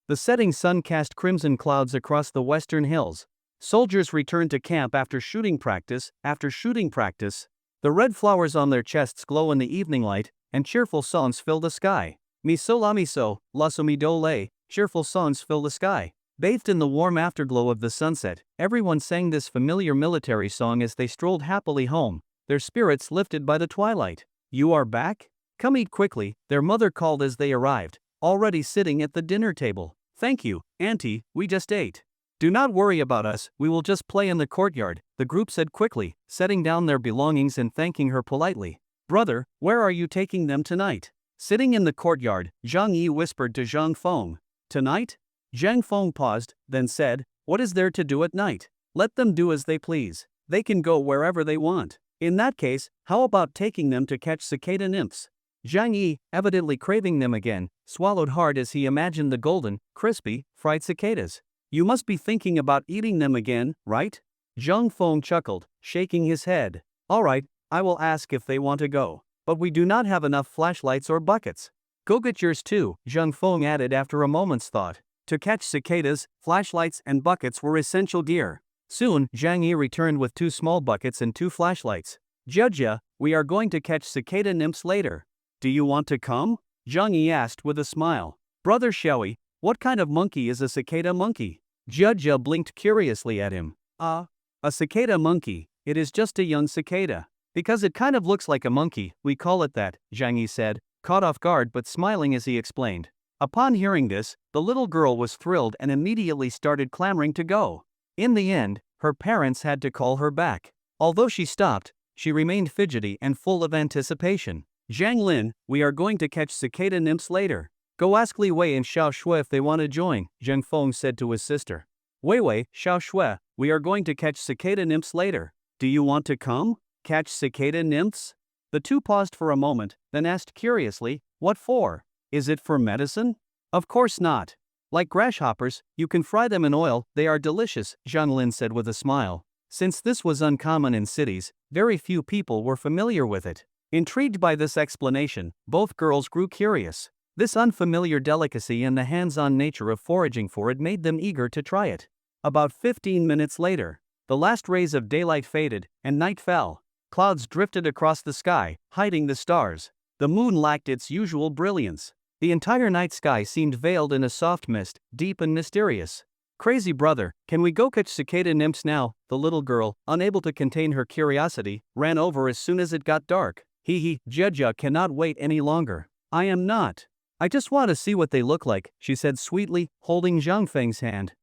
The setting sun cast crimson clouds across the western hills. Soldiers returned to camp after shooting practice. The red flowers on their chests glow in the evening light, and cheerful songs fill the sky. Miso la miso, lasumido le, cheerful songs fill the sky. Bathed in the warm afterglow of the sunset, everyone sang this familiar military song as they strolled happily home, their spirits lifted by the twilight. "You are back? Come eat quickly," their mother called as they arrived, already sitting at the dinner table. "Thank you, Auntie, we just ate." "Do not worry about us, we will just play in the courtyard," the group said quickly, setting down their belongings and thanking her politely. "Brother, where are you taking them tonight?" Sitting in the courtyard, Zhang Yi whispered to Zhang Feng. Tonight? Zhang Feng paused, then said, what is there to do at night? Let them do as they please. They can go wherever they want. In that case, how about taking them to catch cicada nymphs? Zhang Yi, evidently craving them again, swallowed hard as he imagined the golden, crispy, fried cicadas. You must be thinking about eating them again, right? Zhang Feng chuckled, shaking his head. All right, I will ask if they want to go. But we do not have enough flashlights or buckets. Go get yours too, Zhang Feng added after a moment's thought. To catch cicadas, flashlights and buckets were essential gear. Soon, Zhang Yi returned with 2 small buckets and 2 flashlights. Judge, we are going to catch cicada nymphs later. Do you want to come? Zhang Yi asked with a smile. Brother Xiaoyi, what kind of monkey is a cicada monkey? Judge blinked curiously at him. A cicada monkey. It is just a young cicada. Because it kind of looks like a monkey, we call it that, Zhang Yi said, caught off guard but smiling as he explained. Upon hearing this, the little girl was thrilled and immediately started clamoring to go. In the end, her parents had to call her back. Although she stopped, she remained fidgety and full of anticipation. Zhang Lin, we are going to catch cicada nymphs later. Go ask Li Wei and Xiao Shui if they want to join, Zhang Feng said to his sister. Wei Wei, Xiao Shui, we are going to catch cicada nymphs later. Do you want to come? Catch cicada nymphs? The two paused for a moment, then asked curiously, what for? Is it for medicine? Of course not. Like grasshoppers, you can fry them in oil, they are delicious, Zhang Lin said with a smile. Since this was uncommon in cities, very few people were familiar with it. Intrigued by this explanation, both girls grew curious. This unfamiliar delicacy and the hands-on nature of foraging for it made them eager to try it. About 15 minutes later, the last rays of daylight faded, and night fell. Clouds drifted across the sky, hiding the stars. The moon lacked its usual brilliance. The entire night sky seemed veiled in a soft mist, deep and mysterious. Crazy brother, can we go catch cicada nymphs now? The little girl, unable to contain her curiosity, ran over as soon as it got dark. Jeja cannot wait any longer. I am not. I just want to see what they look like, she said sweetly, holding Zhang Feng's hand.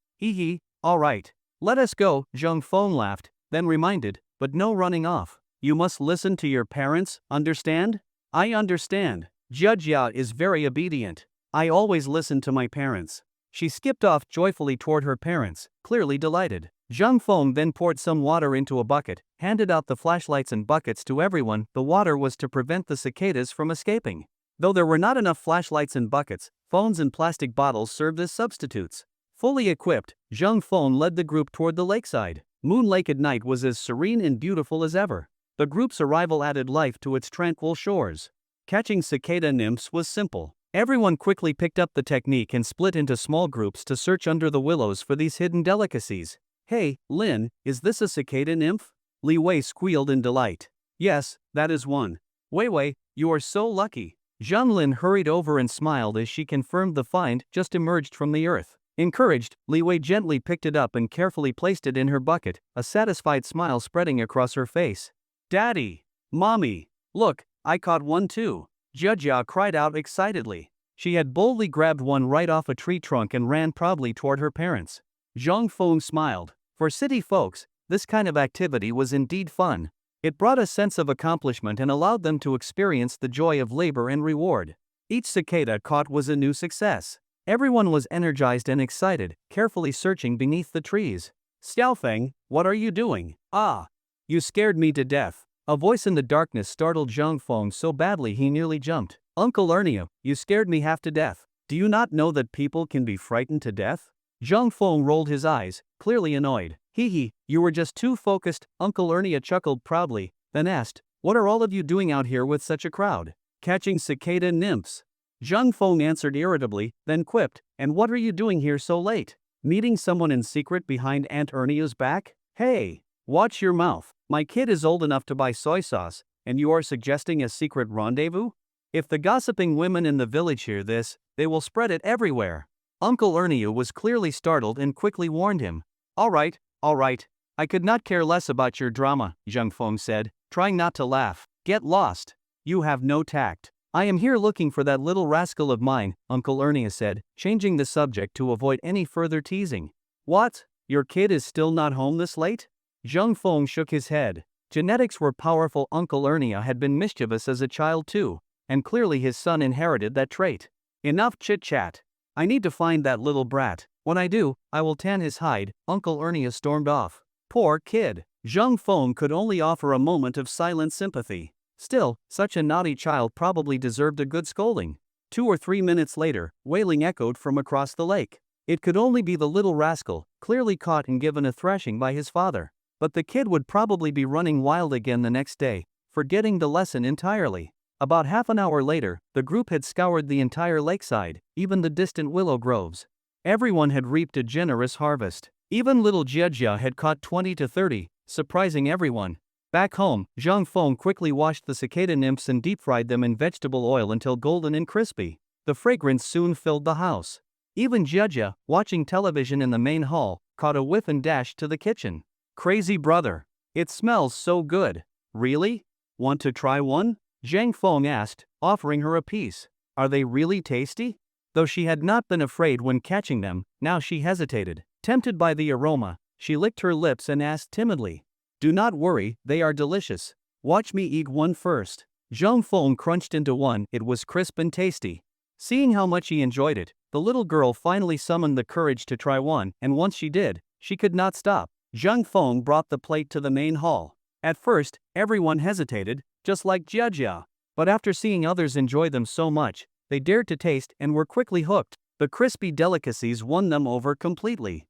All right. Let us go, Zhang Feng laughed, then reminded, but no running off. You must listen to your parents, understand? I understand. Jia is very obedient. I always listen to my parents. She skipped off joyfully toward her parents, clearly delighted. Zhang Feng then poured some water into a bucket, handed out the flashlights and buckets to everyone. The water was to prevent the cicadas from escaping. Though there were not enough flashlights and buckets, phones and plastic bottles served as substitutes. Fully equipped, Zhang Feng led the group toward the lakeside. Moon Lake at night was as serene and beautiful as ever. The group's arrival added life to its tranquil shores. Catching cicada nymphs was simple. Everyone quickly picked up the technique and split into small groups to search under the willows for these hidden delicacies. Hey, Lin, is this a cicada nymph? Li Wei squealed in delight. Yes, that is one. Wei Wei, you are so lucky. Zhang Lin hurried over and smiled as she confirmed the find just emerged from the earth. Encouraged, Li Wei gently picked it up and carefully placed it in her bucket, a satisfied smile spreading across her face. Daddy! Mommy! Look, I caught one too! Jia cried out excitedly. She had boldly grabbed one right off a tree trunk and ran proudly toward her parents. Zhang Feng smiled. For city folks, this kind of activity was indeed fun. It brought a sense of accomplishment and allowed them to experience the joy of labor and reward. Each cicada caught was a new success. Everyone was energized and excited, carefully searching beneath the trees. Xiaofeng, what are you doing? You scared me to death. A voice in the darkness startled Zhang Feng so badly he nearly jumped. Uncle Ernie, you scared me half to death. Do you not know that people can be frightened to death? Zhang Feng rolled his eyes, clearly annoyed. You were just too focused, Uncle Ernie chuckled proudly, then asked, what are all of you doing out here with such a crowd? Catching cicada nymphs. Zhang Feng answered irritably, then quipped, and what are you doing here so late? Meeting someone in secret behind Aunt Ernia's back? Hey! Watch your mouth. My kid is old enough to buy soy sauce, and you are suggesting a secret rendezvous? If the gossiping women in the village hear this, they will spread it everywhere. Uncle Ernie was clearly startled and quickly warned him. All right. I could not care less about your drama, Zhang Feng said, trying not to laugh. Get lost. You have no tact. I am here looking for that little rascal of mine, Uncle Ernie said, changing the subject to avoid any further teasing. What? Your kid is still not home this late? Zhang Feng shook his head. Genetics were powerful. Uncle Ernie had been mischievous as a child too. and clearly his son inherited that trait. Enough chit-chat. I need to find that little brat. When I do, I will tan his hide, Uncle Ernie stormed off. Poor kid. Zhang Feng could only offer a moment of silent sympathy. Still, such a naughty child probably deserved a good scolding. 2 or 3 minutes later, wailing echoed from across the lake. It could only be the little rascal, clearly caught and given a thrashing by his father. But the kid would probably be running wild again the next day, forgetting the lesson entirely. About half an hour later, the group had scoured the entire lakeside, even the distant willow groves. Everyone had reaped a generous harvest. Even little Jiejia had caught 20 to 30, surprising everyone. Back home, Zhang Feng quickly washed the cicada nymphs and deep-fried them in vegetable oil until golden and crispy. The fragrance soon filled the house. Even Jiejia, watching television in the main hall, caught a whiff and dashed to the kitchen. Crazy brother. It smells so good. Really? Want to try one? Zhang Feng asked, offering her a piece. Are they really tasty? Though she had not been afraid when catching them, now she hesitated. Tempted by the aroma, she licked her lips and asked timidly. Do not worry, they are delicious. Watch me eat one first. Zhang Feng crunched into one, it was crisp and tasty. Seeing how much he enjoyed it, the little girl finally summoned the courage to try one, and once she did, she could not stop. Zhang Feng brought the plate to the main hall. At first, everyone hesitated, just like Jiejia. But after seeing others enjoy them so much, they dared to taste and were quickly hooked. The crispy delicacies won them over completely.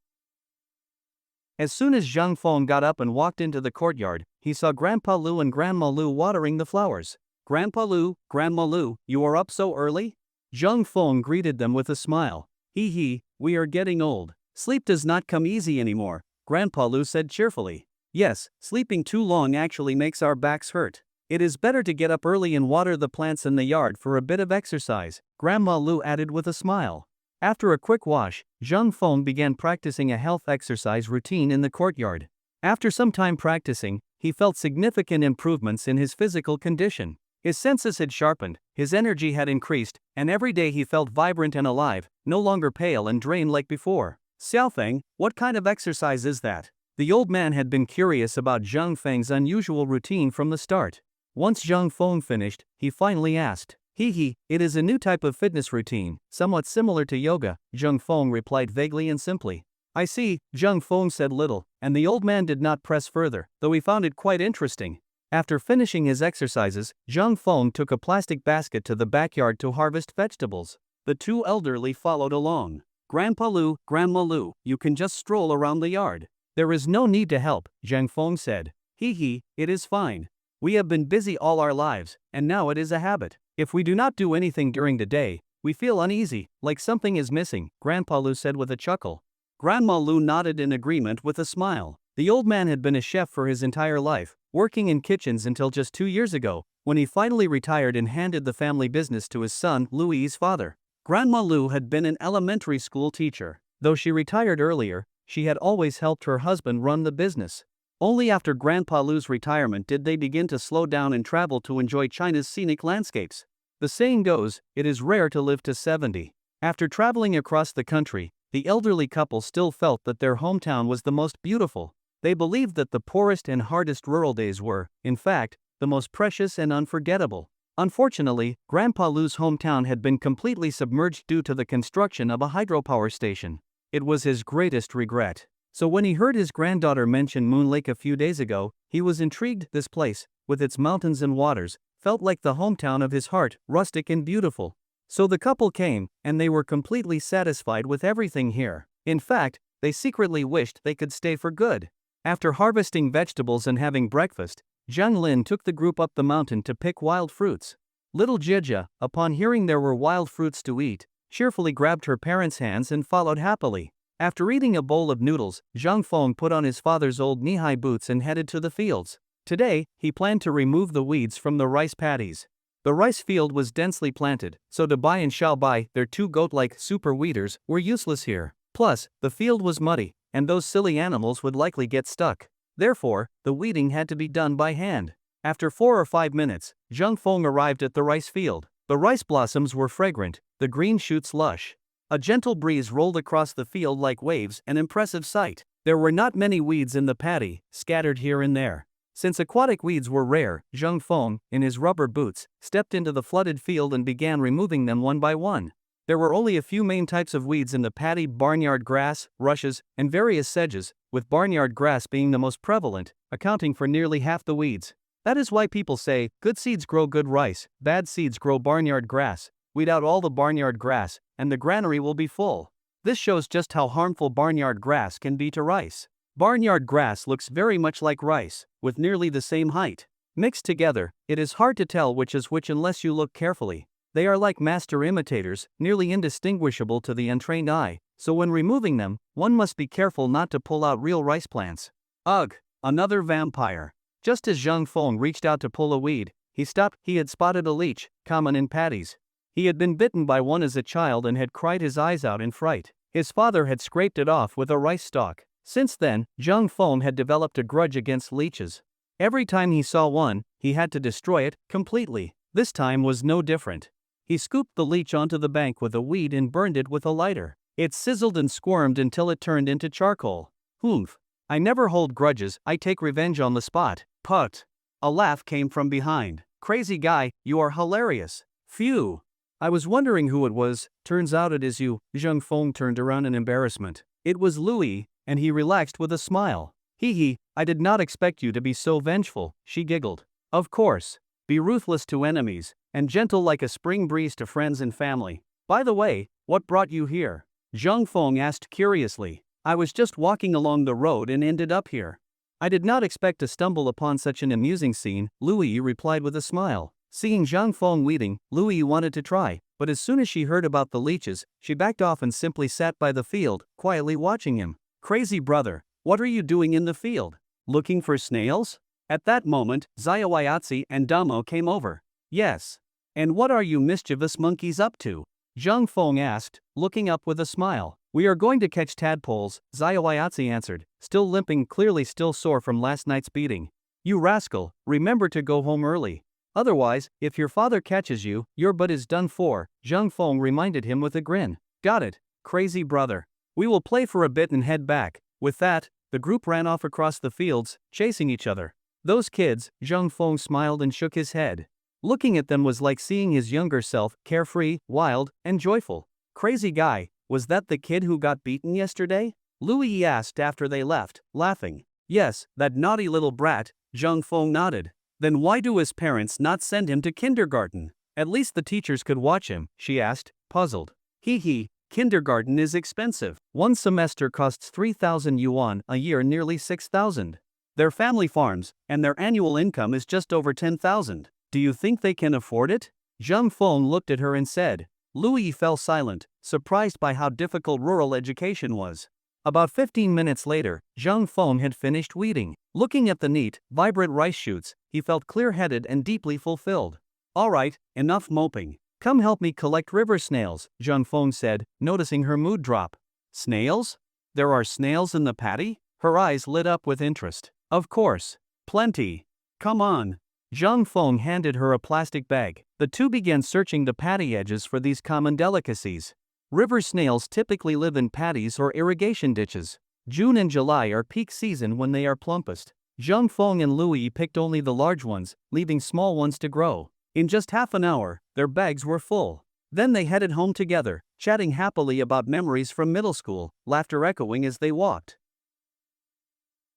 As soon as Zhang Feng got up and walked into the courtyard, he saw Grandpa Lu and Grandma Lu watering the flowers. Grandpa Lu, Grandma Lu, you are up so early? Zhang Feng greeted them with a smile. Hee hee, we are getting old. Sleep does not come easy anymore, Grandpa Lu said cheerfully. Yes, sleeping too long actually makes our backs hurt. It is better to get up early and water the plants in the yard for a bit of exercise, Grandma Lu added with a smile. After a quick wash, Zhang Feng began practicing a health exercise routine in the courtyard. After some time practicing, he felt significant improvements in his physical condition. His senses had sharpened, his energy had increased, and every day he felt vibrant and alive, no longer pale and drained like before. Xiaofeng, what kind of exercise is that? The old man had been curious about Zhang Feng's unusual routine from the start. Once Zhang Feng finished, he finally asked. Hee, it is a new type of fitness routine, somewhat similar to yoga, Zhang Feng replied vaguely and simply. I see, Zhang Feng said little, and the old man did not press further, though he found it quite interesting. After finishing his exercises, Zhang Feng took a plastic basket to the backyard to harvest vegetables. The two elderly followed along. Grandpa Lu, Grandma Lu, you can just stroll around the yard. There is no need to help, Zhang Feng said. Hee, it is fine. We have been busy all our lives, and now it is a habit. If we do not do anything during the day, we feel uneasy, like something is missing, Grandpa Lu said with a chuckle. Grandma Lu nodded in agreement with a smile. The old man had been a chef for his entire life, working in kitchens until just 2 years ago, when he finally retired and handed the family business to his son, Louis's father. Grandma Lu had been an elementary school teacher. Though she retired earlier, she had always helped her husband run the business. Only after Grandpa Lu's retirement did they begin to slow down and travel to enjoy China's scenic landscapes. The saying goes, it is rare to live to 70. After traveling across the country, the elderly couple still felt that their hometown was the most beautiful. They believed that the poorest and hardest rural days were, in fact, the most precious and unforgettable. Unfortunately, Grandpa Lu's hometown had been completely submerged due to the construction of a hydropower station. It was his greatest regret. So when he heard his granddaughter mention Moon Lake a few days ago, he was intrigued. This place, with its mountains and waters, felt like the hometown of his heart, rustic and beautiful. So the couple came, and they were completely satisfied with everything here. In fact, they secretly wished they could stay for good. After harvesting vegetables and having breakfast, Zhang Lin took the group up the mountain to pick wild fruits. Little Jiejia, upon hearing there were wild fruits to eat, cheerfully grabbed her parents' hands and followed happily. After eating a bowl of noodles, Zhang Feng put on his father's old knee-high boots and headed to the fields. Today, he planned to remove the weeds from the rice paddies. The rice field was densely planted, so Dabai and Xiaobai, their two goat-like super weeders, were useless here. Plus, the field was muddy, and those silly animals would likely get stuck. Therefore, the weeding had to be done by hand. After 4 or 5 minutes, Zhang Feng arrived at the rice field. The rice blossoms were fragrant, the green shoots lush. A gentle breeze rolled across the field like waves, an impressive sight. There were not many weeds in the paddy, scattered here and there. Since aquatic weeds were rare, Zheng Feng, in his rubber boots, stepped into the flooded field and began removing them one by one. There were only a few main types of weeds in the paddy: barnyard grass, rushes, and various sedges, with barnyard grass being the most prevalent, accounting for nearly half the weeds. That is why people say, good seeds grow good rice, bad seeds grow barnyard grass. Weed out all the barnyard grass, and the granary will be full. This shows just how harmful barnyard grass can be to rice. Barnyard grass looks very much like rice, with nearly the same height. Mixed together, it is hard to tell which is which unless you look carefully. They are like master imitators, nearly indistinguishable to the untrained eye, so when removing them, one must be careful not to pull out real rice plants. Ugh, another vampire. Just as Zheng Feng reached out to pull a weed, he stopped. He had spotted a leech, common in paddies. He had been bitten by one as a child and had cried his eyes out in fright. His father had scraped it off with a rice stalk. Since then, Zheng Feng had developed a grudge against leeches. Every time he saw one, he had to destroy it completely. This time was no different. He scooped the leech onto the bank with a weed and burned it with a lighter. It sizzled and squirmed until it turned into charcoal. Humph. I never hold grudges, I take revenge on the spot. Put. A laugh came from behind. Crazy guy, you are hilarious. Phew. I was wondering who it was. Turns out it is you. Zheng Feng turned around in embarrassment. It was Louis, and he relaxed with a smile. Hee hee, I did not expect you to be so vengeful, she giggled. Of course. Be ruthless to enemies, and gentle like a spring breeze to friends and family. By the way, what brought you here? Zheng Feng asked curiously. I was just walking along the road and ended up here. I did not expect to stumble upon such an amusing scene, Louis replied with a smile. Seeing Zheng Feng weeding, Louis wanted to try, but as soon as she heard about the leeches, she backed off and simply sat by the field, quietly watching him. Crazy brother, what are you doing in the field? Looking for snails? At that moment, Xiaoyatsi and Damo came over. Yes. And what are you mischievous monkeys up to? Zheng Feng asked, looking up with a smile. We are going to catch tadpoles, Xiaoyatsi answered, still limping, clearly still sore from last night's beating. You rascal, remember to go home early. Otherwise, if your father catches you, your butt is done for, Zheng Feng reminded him with a grin. Got it, crazy brother. We will play for a bit and head back. With that, the group ran off across the fields, chasing each other. Those kids, Zheng Feng smiled and shook his head. Looking at them was like seeing his younger self, carefree, wild, and joyful. Crazy guy, was that the kid who got beaten yesterday? Louis asked after they left, laughing. Yes, that naughty little brat, Zheng Feng nodded. Then why do his parents not send him to kindergarten? At least the teachers could watch him, she asked, puzzled. Hee hee, kindergarten is expensive. One semester costs 3,000 yuan a year, nearly 6,000. Their family farms, and their annual income is just over 10,000. Do you think they can afford it? Zheng Feng looked at her and said. Louis fell silent, surprised by how difficult rural education was. About 15 minutes later, Zheng Feng had finished weeding. Looking at the neat, vibrant rice shoots, he felt clear-headed and deeply fulfilled. All right, enough moping. Come help me collect river snails, Zheng Feng said, noticing her mood drop. Snails? There are snails in the paddy? Her eyes lit up with interest. Of course. Plenty. Come on. Zheng Feng handed her a plastic bag. The two began searching the paddy edges for these common delicacies. River snails typically live in paddies or irrigation ditches. June and July are peak season when they are plumpest. Zheng Feng and Louis picked only the large ones, leaving small ones to grow. In just half an hour, their bags were full. Then they headed home together, chatting happily about memories from middle school, laughter echoing as they walked.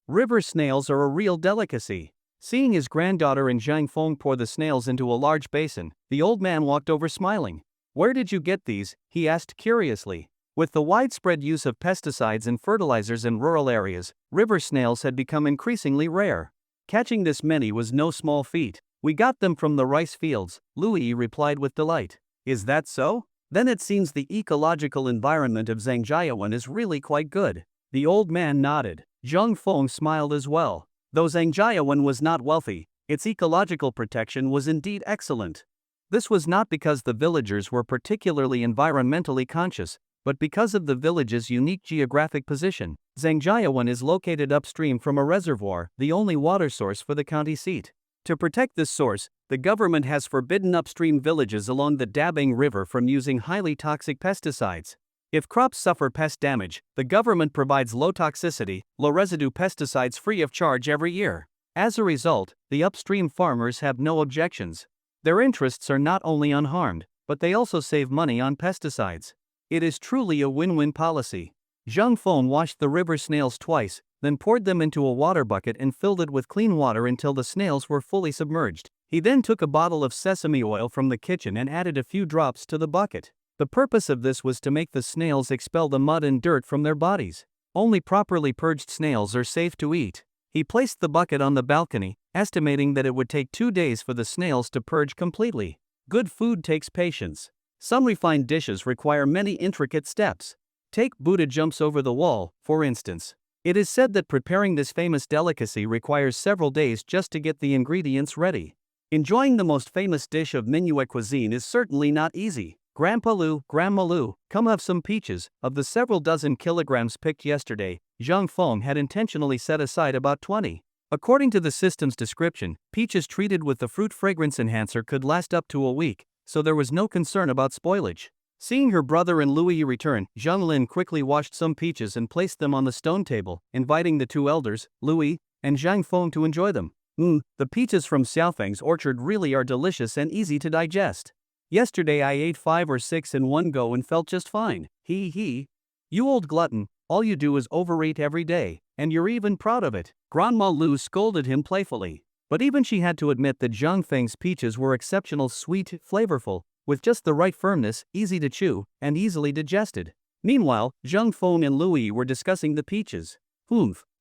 River snails are a real delicacy. Seeing his granddaughter and Zheng Feng pour the snails into a large basin, the old man walked over smiling. Where did you get these? He asked curiously. With the widespread use of pesticides and fertilizers in rural areas, river snails had become increasingly rare. Catching this many was no small feat. We got them from the rice fields, Louis replied with delight. Is that so? Then it seems the ecological environment of Zhangjiawan is really quite good. The old man nodded. Zheng Feng smiled as well. Though Zhangjiawan was not wealthy, its ecological protection was indeed excellent. This was not because the villagers were particularly environmentally conscious, but because of the village's unique geographic position. Zhangjiawan is located upstream from a reservoir, the only water source for the county seat. To protect this source, the government has forbidden upstream villages along the Dabang River from using highly toxic pesticides. If crops suffer pest damage, the government provides low toxicity, low residue pesticides free of charge every year. As a result, the upstream farmers have no objections. Their interests are not only unharmed, but they also save money on pesticides. It is truly a win-win policy. Zhang Feng washed the river snails twice, then poured them into a water bucket and filled it with clean water until the snails were fully submerged. He then took a bottle of sesame oil from the kitchen and added a few drops to the bucket. The purpose of this was to make the snails expel the mud and dirt from their bodies. Only properly purged snails are safe to eat. He placed the bucket on the balcony, estimating that it would take 2 days for the snails to purge completely. Good food takes patience. Some refined dishes require many intricate steps. Take Buddha jumps over the wall, for instance. It is said that preparing this famous delicacy requires several days just to get the ingredients ready. Enjoying the most famous dish of Manhwa cuisine is certainly not easy. Grandpa Lu, Grandma Lu, come have some peaches. Of the several dozen kilograms picked yesterday, Zhang Feng had intentionally set aside about 20. According to the system's description, peaches treated with the fruit fragrance enhancer could last up to a week, so there was no concern about spoilage. Seeing her brother and Louis return, Zhang Lin quickly washed some peaches and placed them on the stone table, inviting the two elders, Louis and Zhang Feng, to enjoy them. The peaches from Xiaofeng's orchard really are delicious and easy to digest. Yesterday I ate 5 or 6 in one go and felt just fine. He. You old glutton, all you do is overeat every day, and you're even proud of it. Grandma Lu scolded him playfully. But even she had to admit that Zhang Feng's peaches were exceptional, sweet, flavorful, with just the right firmness, easy to chew, and easily digested. Meanwhile, Zhang Feng and Louis were discussing the peaches.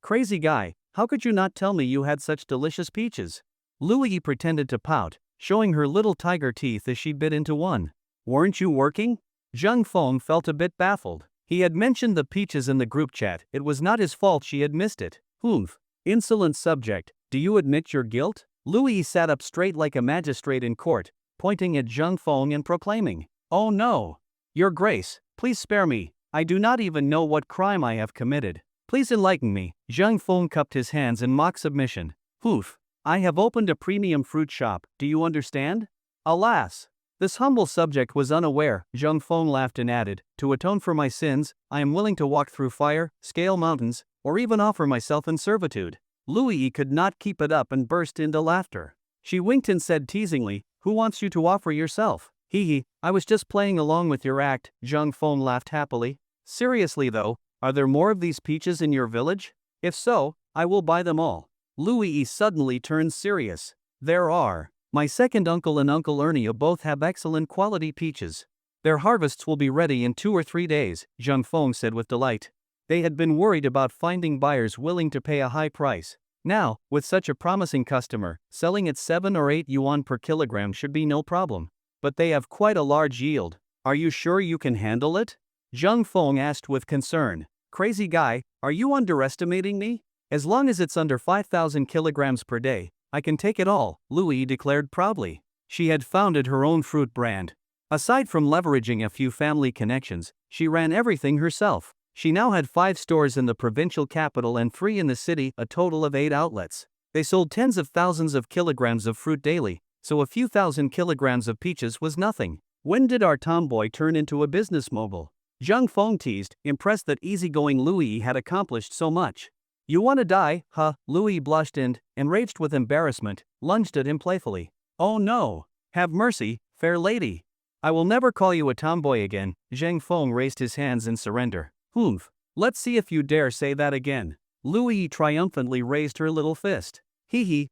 Crazy guy, how could you not tell me you had such delicious peaches? Louis pretended to pout, showing her little tiger teeth as she bit into one. Weren't you working? Zhang Feng felt a bit baffled. He had mentioned the peaches in the group chat. It was not his fault she had missed it. Insolent subject, do you admit your guilt? Louis sat up straight like a magistrate in court, pointing at Zhang Feng and proclaiming, "Oh no! Your Grace, please spare me. I do not even know what crime I have committed. Please enlighten me." Zhang Feng cupped his hands in mock submission. I have opened a premium fruit shop, do you understand? Alas! This humble subject was unaware. Zhang Feng laughed and added, "To atone for my sins, I am willing to walk through fire, scale mountains, or even offer myself in servitude." Louis could not keep it up and burst into laughter. She winked and said teasingly, "Who wants you to offer yourself?" I was just playing along with your act." Zhang Feng laughed happily. "Seriously though, are there more of these peaches in your village? If so, I will buy them all." Louis suddenly turned serious. "There are. My second uncle and Uncle Ernie both have excellent quality peaches. Their harvests will be ready in 2 or 3 days," Zhang Feng said with delight. They had been worried about finding buyers willing to pay a high price. Now, with such a promising customer, selling at 7 or 8 yuan per kilogram should be no problem. But they have quite a large yield. Are you sure you can handle it? Zhang Feng asked with concern. "Crazy guy, are you underestimating me? As long as it's under 5,000 kilograms per day, I can take it all," Louis declared proudly. She had founded her own fruit brand. Aside from leveraging a few family connections, she ran everything herself. She now had 5 stores in the provincial capital and 3 in the city, a total of 8 outlets. They sold tens of thousands of kilograms of fruit daily, so a few thousand kilograms of peaches was nothing. When did our tomboy turn into a business mogul? Zhang Feng teased, impressed that easygoing Louis had accomplished so much. "You wanna die, huh?" Louis blushed and, enraged with embarrassment, lunged at him playfully. "Oh no! Have mercy, fair lady. I will never call you a tomboy again." Zhang Feng raised his hands in surrender. Let's see if you dare say that again." Louis triumphantly raised her little fist.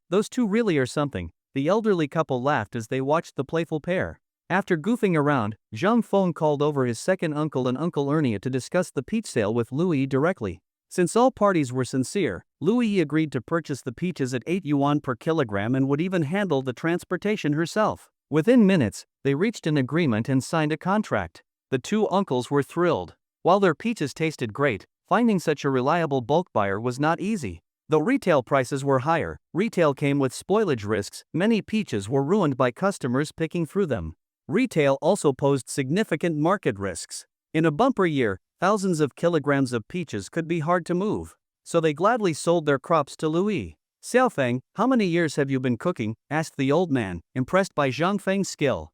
Those two really are something." The elderly couple laughed as they watched the playful pair. After goofing around, Zhang Feng called over his second uncle and Uncle Ernie to discuss the peach sale with Louis directly. Since all parties were sincere, Louis agreed to purchase the peaches at 8 yuan per kilogram and would even handle the transportation herself. Within minutes, they reached an agreement and signed a contract. The two uncles were thrilled. While their peaches tasted great, finding such a reliable bulk buyer was not easy. Though retail prices were higher, retail came with spoilage risks. Many peaches were ruined by customers picking through them. Retail also posed significant market risks. In a bumper year, thousands of kilograms of peaches could be hard to move. So they gladly sold their crops to Louis. "Xiaofeng, how many years have you been cooking?" asked the old man, impressed by Zhang Feng's skill.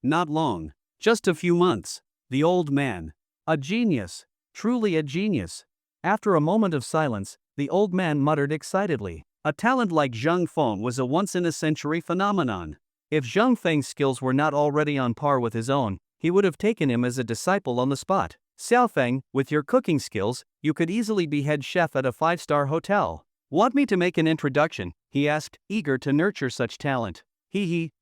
Not long. Just a few months." The old man. "A genius. Truly a genius." After a moment of silence, the old man muttered excitedly, A talent like Zhang Feng was a once-in-a-century phenomenon. If Zhang Feng's skills were not already on par with his own, he would have taken him as a disciple on the spot. Xiao Feng, with your cooking skills, you could easily be head chef at a 5-star hotel. Want me to make an introduction? He asked, eager to nurture such talent.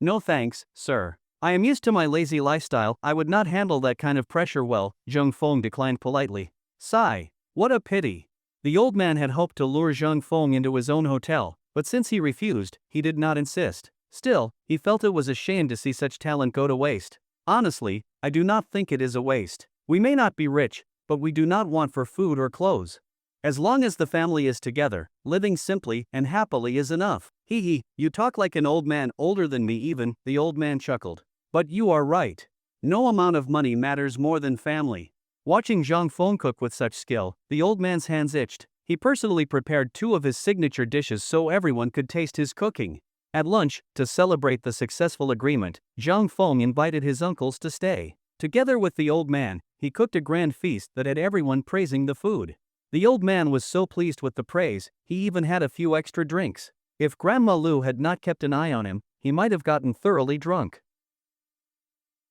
No thanks, sir. I am used to my lazy lifestyle. I would not handle that kind of pressure well, Zhang Feng declined politely. Sigh. What a pity. The old man had hoped to lure Zhang Feng into his own hotel, but since he refused, he did not insist. Still, he felt it was a shame to see such talent go to waste. Honestly, I do not think it is a waste. We may not be rich, but we do not want for food or clothes. As long as the family is together, living simply and happily is enough. You talk like an old man, older than me even, the old man chuckled. But you are right. No amount of money matters more than family. Watching Zhang Feng cook with such skill, the old man's hands itched. He personally prepared 2 of his signature dishes so everyone could taste his cooking. At lunch, to celebrate the successful agreement, Zhang Feng invited his uncles to stay. Together with the old man, he cooked a grand feast that had everyone praising the food. The old man was so pleased with the praise, he even had a few extra drinks. If Grandma Lu had not kept an eye on him, he might have gotten thoroughly drunk.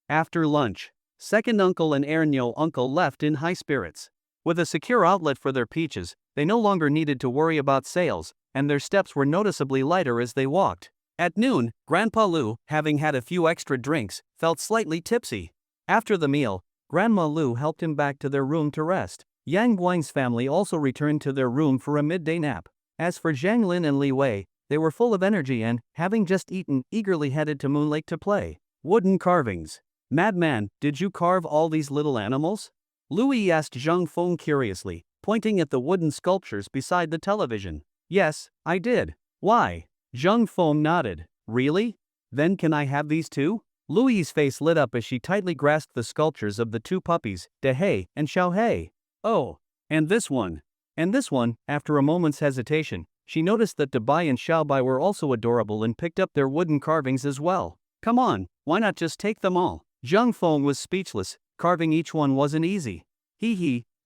After lunch, second uncle and Ernyo uncle left in high spirits. With a secure outlet for their peaches, they no longer needed to worry about sales, and their steps were noticeably lighter as they walked. At noon, Grandpa Lu, having had a few extra drinks, felt slightly tipsy. After the meal, Grandma Lu helped him back to their room to rest. Yang Guang's family also returned to their room for a midday nap. As for Zhang Lin and Li Wei, they were full of energy and, having just eaten, eagerly headed to Moon Lake to play. Wooden carvings. Madman, did you carve all these little animals? Louis asked Zhang Feng curiously, pointing at the wooden sculptures beside the television. Yes, I did. Why? Zhang Feng nodded. Really? Then can I have these too? Louis's face lit up as she tightly grasped the sculptures of the 2 puppies, De Hei and Xiao Hei. Oh, and this one. And this one. After a moment's hesitation, she noticed that Dabai and Xiaobai were also adorable and picked up their wooden carvings as well. Come on, why not just take them all? Zhang Feng was speechless. Carving each one wasn't easy.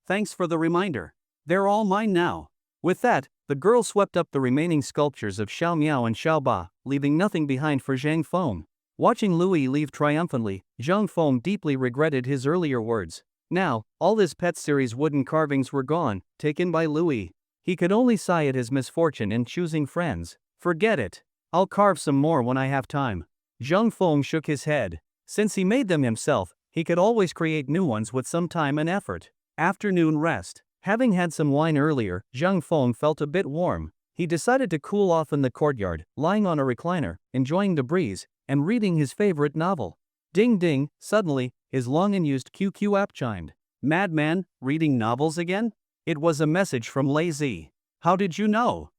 Thanks for the reminder. They're all mine now. With that, the girl swept up the remaining sculptures of Xiao Miao and Xiao Ba, leaving nothing behind for Zhang Feng. Watching Louis leave triumphantly, Zhang Feng deeply regretted his earlier words. Now, all his pet series wooden carvings were gone, taken by Louis. He could only sigh at his misfortune in choosing friends. Forget it. I'll carve some more when I have time. Zhang Feng shook his head. Since he made them himself, he could always create new ones with some time and effort. Afternoon rest. Having had some wine earlier, Zhang Feng felt a bit warm. He decided to cool off in the courtyard, lying on a recliner, enjoying the breeze, and reading his favorite novel. Ding ding, suddenly, his long-unused QQ app chimed. Madman, reading novels again? It was a message from Lazy. How did you know?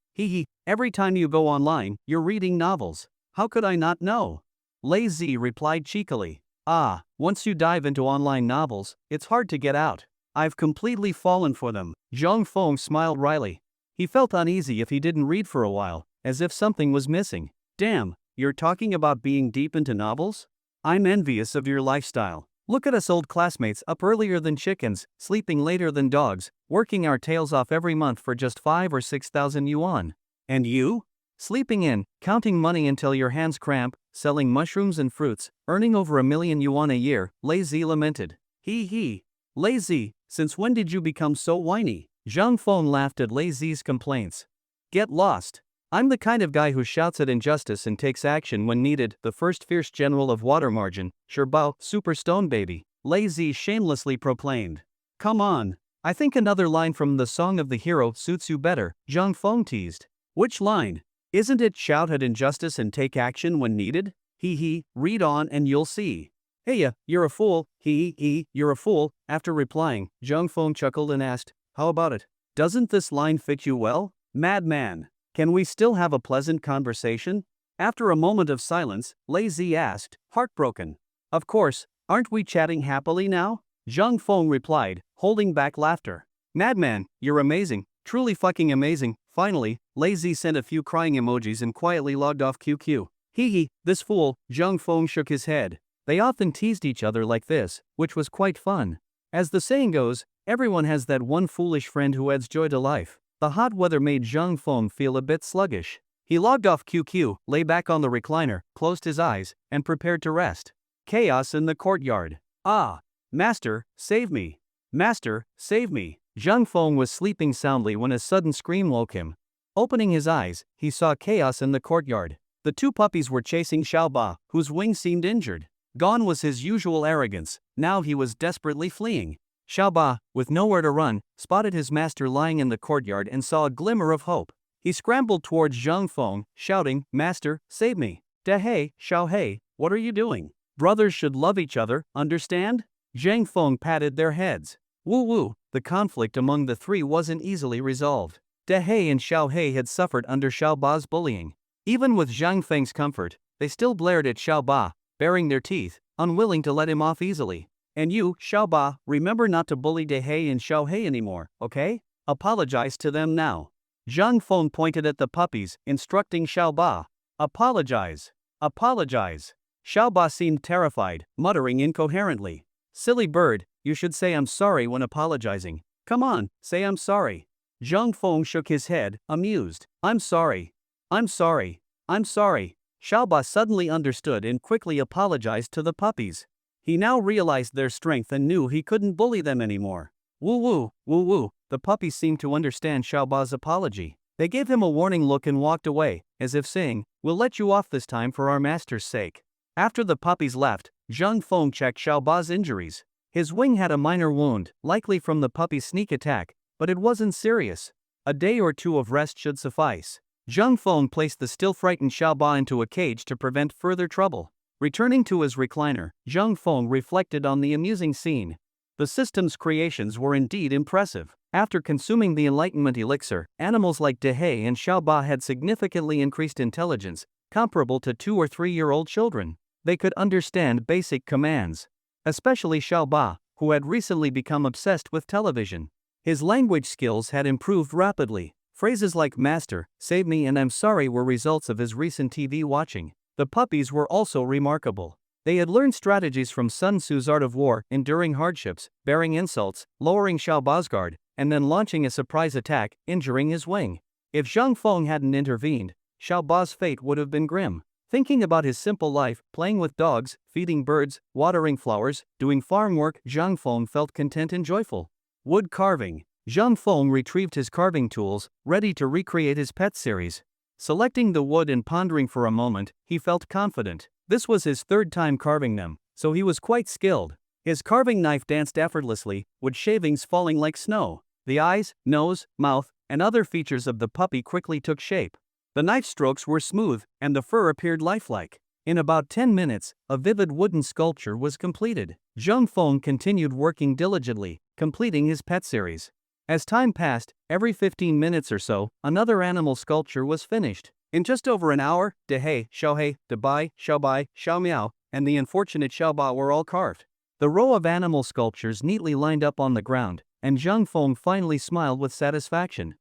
Every time you go online, you're reading novels. How could I not know? Lazy replied cheekily. Once you dive into online novels, it's hard to get out. I've completely fallen for them. Zhang Feng smiled wryly. He felt uneasy if he didn't read for a while, as if something was missing. Damn, you're talking about being deep into novels? I'm envious of your lifestyle. Look at us old classmates, up earlier than chickens, sleeping later than dogs, working our tails off every month for just 5,000 or 6,000 yuan. And you? Sleeping in, counting money until your hands cramp, selling mushrooms and fruits, earning over 1 million yuan a year, Lazy lamented. Lazy, since when did you become so whiny? Zhang Feng laughed at Lazy's complaints. Get lost. I'm the kind of guy who shouts at injustice and takes action when needed, the first fierce general of water margin, Sherbao, super stone baby, Lazy shamelessly proclaimed. Come on. I think another line from the Song of the Hero suits you better, Zhang Feng teased. Which line? Isn't it shout at injustice and take action when needed? Read on and you'll see. Hey, you're a fool. You're a fool. After replying, Zhang Feng chuckled and asked, how about it? Doesn't this line fit you well? Madman. Can we still have a pleasant conversation? After a moment of silence, Lazy asked, heartbroken. Of course, aren't we chatting happily now? Zhang Feng replied, holding back laughter. Madman, you're amazing, truly fucking amazing. Finally, Lazy sent a few crying emojis and quietly logged off QQ. This fool, Zhang Feng shook his head. They often teased each other like this, which was quite fun. As the saying goes, everyone has that one foolish friend who adds joy to life. The hot weather made Zhang Feng feel a bit sluggish. He logged off QQ, lay back on the recliner, closed his eyes, and prepared to rest. Chaos in the courtyard. Ah! Master, save me! Master, save me! Zhang Feng was sleeping soundly when a sudden scream woke him. Opening his eyes, he saw chaos in the courtyard. The two puppies were chasing Xiaoba, whose wing seemed injured. Gone was his usual arrogance, now he was desperately fleeing. Xiaoba, with nowhere to run, spotted his master lying in the courtyard and saw a glimmer of hope. He scrambled towards Zhang Feng, shouting, "Master, save me! Dehei, Xiaohei, what are you doing? Brothers should love each other, understand?" Zhang Feng patted their heads. Woo-woo, the conflict among the three wasn't easily resolved. Dehei and Xiaohei had suffered under Xiaoba's bullying. Even with Zhang Feng's comfort, they still blared at Xiaoba, baring their teeth, unwilling to let him off easily. "And you, Xiaoba, remember not to bully Dehei and Xiaohei anymore, okay? Apologize to them now." Zhang Feng pointed at the puppies, instructing Xiaoba. "Apologize. Apologize." Xiaoba seemed terrified, muttering incoherently. "Silly bird, you should say I'm sorry when apologizing. Come on, say I'm sorry." Zhang Feng shook his head, amused. "I'm sorry. I'm sorry. I'm sorry." Xiaoba suddenly understood and quickly apologized to the puppies. He now realized their strength and knew he couldn't bully them anymore. Woo-woo, woo-woo, the puppies seemed to understand Xiaoba's apology. They gave him a warning look and walked away, as if saying, "We'll let you off this time for our master's sake." After the puppies left, Zhang Feng checked Xiaoba's injuries. His wing had a minor wound, likely from the puppy's sneak attack, but it wasn't serious. A day or two of rest should suffice. Zhang Feng placed the still frightened Xiaoba into a cage to prevent further trouble. Returning to his recliner, Zhang Feng reflected on the amusing scene. The system's creations were indeed impressive. After consuming the Enlightenment elixir, animals like Dehei and Xiaoba had significantly increased intelligence, comparable to 2 or 3-year-old children. They could understand basic commands. Especially Xiaoba, who had recently become obsessed with television. His language skills had improved rapidly. Phrases like "Master, save me" and "I'm sorry" were results of his recent TV watching. The puppies were also remarkable. They had learned strategies from Sun Tzu's art of war, enduring hardships, bearing insults, lowering Xiaoba's guard, and then launching a surprise attack, injuring his wing. If Zhang Feng hadn't intervened, Xiaoba's fate would have been grim. Thinking about his simple life, playing with dogs, feeding birds, watering flowers, doing farm work, Zhang Feng felt content and joyful. Wood carving. Zhang Feng retrieved his carving tools, ready to recreate his pet series. Selecting the wood and pondering for a moment, he felt confident. This was his third time carving them, so he was quite skilled. His carving knife danced effortlessly, wood shavings falling like snow. The eyes, nose, mouth, and other features of the puppy quickly took shape. The knife strokes were smooth, and the fur appeared lifelike. In about 10 minutes, a vivid wooden sculpture was completed. Zhang Feng continued working diligently, completing his pet series. As time passed, every 15 minutes or so, another animal sculpture was finished. In just over an hour, Dehei, Xiaohei, Debai, Xiaobai, Xiaomiao, and the unfortunate Xiaoba were all carved. The row of animal sculptures neatly lined up on the ground, and Zhang Feng finally smiled with satisfaction.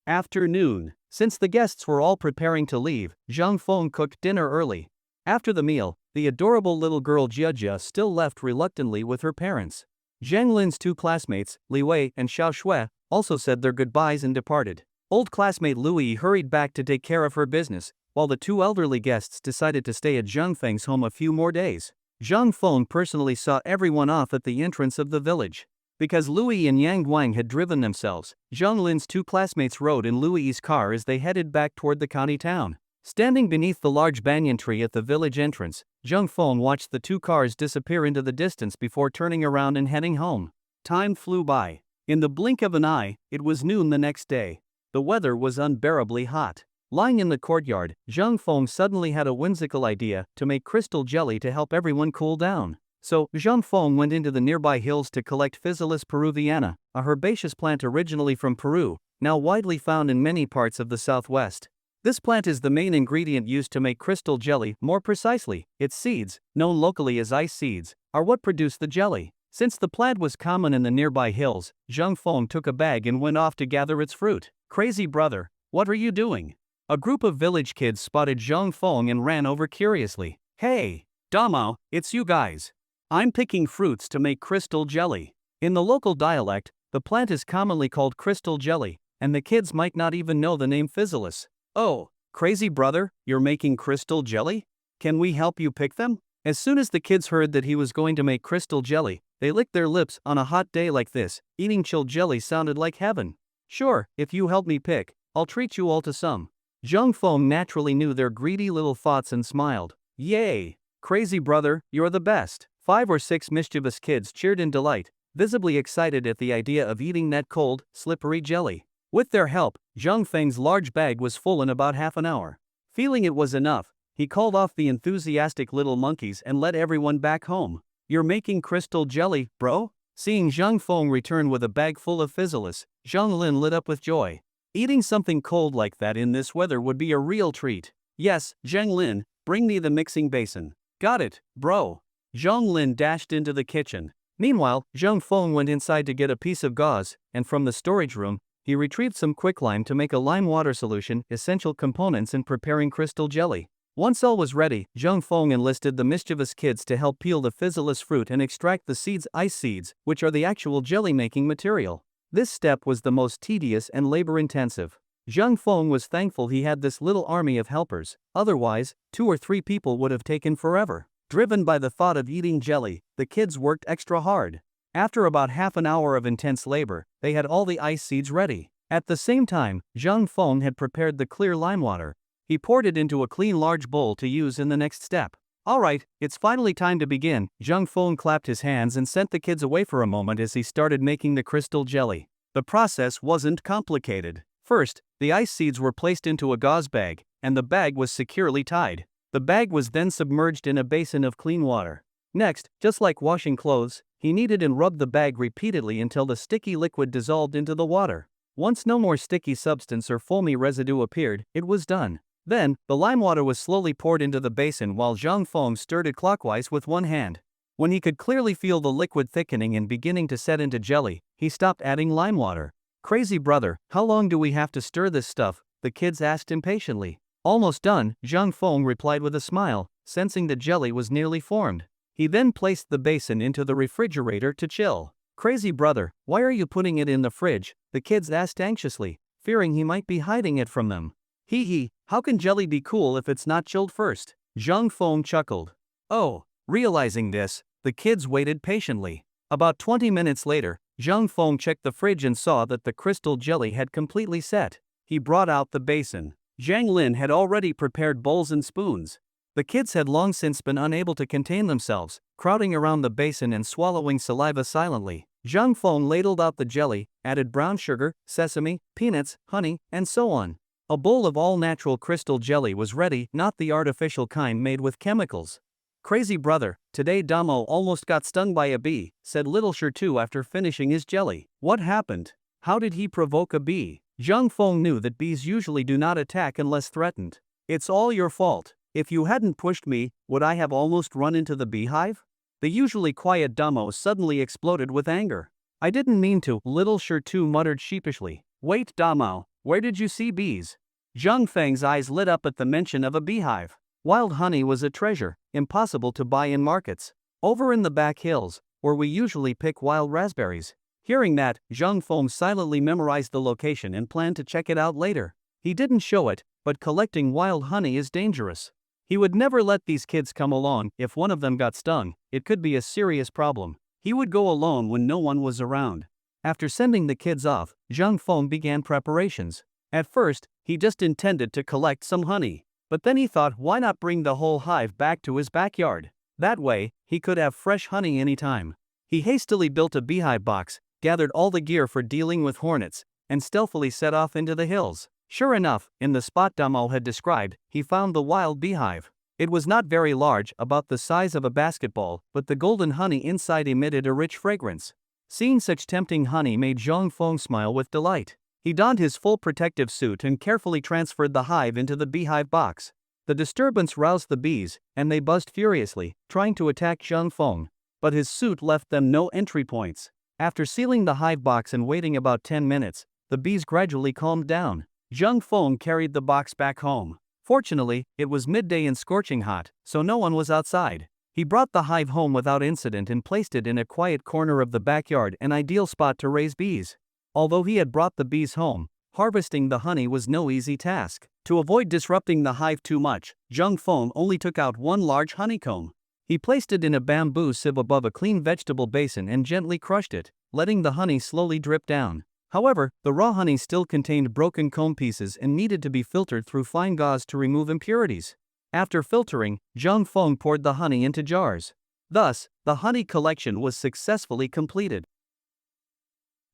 Afternoon. Since the guests were all preparing to leave, Zhang Feng cooked dinner early. After the meal, the adorable little girl Jiajia still left reluctantly with her parents. Zhang Lin's 2 classmates, Li Wei and Xiao Shui, also said their goodbyes and departed. Old classmate Louis hurried back to take care of her business, while the 2 elderly guests decided to stay at Zhang Feng's home a few more days. Zhang Feng personally saw everyone off at the entrance of the village. Because Louis and Yang Guang had driven themselves, Zhang Lin's 2 classmates rode in Louis's car as they headed back toward the county town. Standing beneath the large banyan tree at the village entrance, Zhang Feng watched the 2 cars disappear into the distance before turning around and heading home. Time flew by. In the blink of an eye, it was noon the next day. The weather was unbearably hot. Lying in the courtyard, Zhang Feng suddenly had a whimsical idea to make crystal jelly to help everyone cool down. So, Zhang Feng went into the nearby hills to collect Physalis peruviana, a herbaceous plant originally from Peru, now widely found in many parts of the southwest. This plant is the main ingredient used to make crystal jelly. More precisely, its seeds, known locally as ice seeds, are what produce the jelly. Since the plant was common in the nearby hills, Zhang Feng took a bag and went off to gather its fruit. "Crazy brother, what are you doing?" A group of village kids spotted Zhang Feng and ran over curiously. "Hey, Damao, it's you guys. I'm picking fruits to make crystal jelly." In the local dialect, The plant is commonly called crystal jelly, and the kids might not even know the name physalis. Oh, crazy brother, you're making crystal jelly? Can we help you pick them? As soon as the kids heard that he was going to make crystal jelly, they licked their lips. On a hot day like this, eating chilled jelly sounded like heaven. Sure, if you help me pick, I'll treat you all to some. Zhang Feng naturally knew their greedy little thoughts and smiled. Yay! Crazy brother, you're the best. 5 or 6 mischievous kids cheered in delight, visibly excited at the idea of eating that cold, slippery jelly. With their help, Zhang Feng's large bag was full in about half an hour. Feeling it was enough, he called off the enthusiastic little monkeys and led everyone back home. You're making crystal jelly, bro? Seeing Zhang Feng return with a bag full of physalis, Zhang Lin lit up with joy. Eating something cold like that in this weather would be a real treat. Yes, Zhang Lin, bring me the mixing basin. Got it, bro. Zhang Lin dashed into the kitchen. Meanwhile, Zhang Feng went inside to get a piece of gauze, and from the storage room, he retrieved some quicklime to make a lime water solution, essential components in preparing crystal jelly. Once all was ready, Zhang Feng enlisted the mischievous kids to help peel the physalis fruit and extract the seeds, ice seeds, which are the actual jelly-making material. This step was the most tedious and labor-intensive. Zhang Feng was thankful he had this little army of helpers, otherwise, 2 or 3 people would have taken forever. Driven by the thought of eating jelly, the kids worked extra hard. After about half an hour of intense labor, they had all the ice seeds ready. At the same time, Zhang Feng had prepared the clear lime water. He poured it into a clean large bowl to use in the next step. Alright, it's finally time to begin. Zhang Feng clapped his hands and sent the kids away for a moment as he started making the crystal jelly. The process wasn't complicated. First, the ice seeds were placed into a gauze bag, and the bag was securely tied. The bag was then submerged in a basin of clean water. Next, just like washing clothes, he kneaded and rubbed the bag repeatedly until the sticky liquid dissolved into the water. Once no more sticky substance or foamy residue appeared, it was done. Then, the lime water was slowly poured into the basin while Zhang Feng stirred it clockwise with one hand. When he could clearly feel the liquid thickening and beginning to set into jelly, he stopped adding lime water. Crazy brother, how long do we have to stir this stuff? The kids asked impatiently. Almost done, Zhang Feng replied with a smile, sensing the jelly was nearly formed. He then placed the basin into the refrigerator to chill. Crazy brother, why are you putting it in the fridge? The kids asked anxiously, fearing he might be hiding it from them. Hee, how can jelly be cool if it's not chilled first? Zhang Feng chuckled. Oh, realizing this, the kids waited patiently. About 20 minutes later, Zhang Feng checked the fridge and saw that the crystal jelly had completely set. He brought out the basin. Zhang Lin had already prepared bowls and spoons. The kids had long since been unable to contain themselves, crowding around the basin and swallowing saliva silently. Zhang Feng ladled out the jelly, added brown sugar, sesame, peanuts, honey, and so on. A bowl of all-natural crystal jelly was ready, not the artificial kind made with chemicals. Crazy brother, today Damo almost got stung by a bee, said little Shirtu after finishing his jelly. What happened? How did he provoke a bee? Zhang Feng knew that bees usually do not attack unless threatened. It's all your fault. If you hadn't pushed me, would I have almost run into the beehive? The usually quiet Damo suddenly exploded with anger. I didn't mean to, little Shirtu muttered sheepishly. Wait Damo, where did you see bees? Zhang Feng's eyes lit up at the mention of a beehive. Wild honey was a treasure, impossible to buy in markets. Over in the back hills, where we usually pick wild raspberries. Hearing that, Zhang Feng silently memorized the location and planned to check it out later. He didn't show it, but collecting wild honey is dangerous. He would never let these kids come along. If one of them got stung, it could be a serious problem. He would go alone when no one was around. After sending the kids off, Zhang Feng began preparations. At first, he just intended to collect some honey. But then he thought, why not bring the whole hive back to his backyard? That way, he could have fresh honey anytime. He hastily built a beehive box, gathered all the gear for dealing with hornets, and stealthily set off into the hills. Sure enough, in the spot Damo had described, he found the wild beehive. It was not very large, about the size of a basketball, but the golden honey inside emitted a rich fragrance. Seeing such tempting honey made Zhang Feng smile with delight. He donned his full protective suit and carefully transferred the hive into the beehive box. The disturbance roused the bees, and they buzzed furiously, trying to attack Zhang Feng. But his suit left them no entry points. After sealing the hive box and waiting about 10 minutes, the bees gradually calmed down. Zhang Feng carried the box back home. Fortunately, it was midday and scorching hot, so no one was outside. He brought the hive home without incident and placed it in a quiet corner of the backyard, an ideal spot to raise bees. Although he had brought the bees home, harvesting the honey was no easy task. To avoid disrupting the hive too much, Jung Feng only took out one large honeycomb. He placed it in a bamboo sieve above a clean vegetable basin and gently crushed it, letting the honey slowly drip down. However, the raw honey still contained broken comb pieces and needed to be filtered through fine gauze to remove impurities. After filtering, Jung Feng poured the honey into jars. Thus, the honey collection was successfully completed.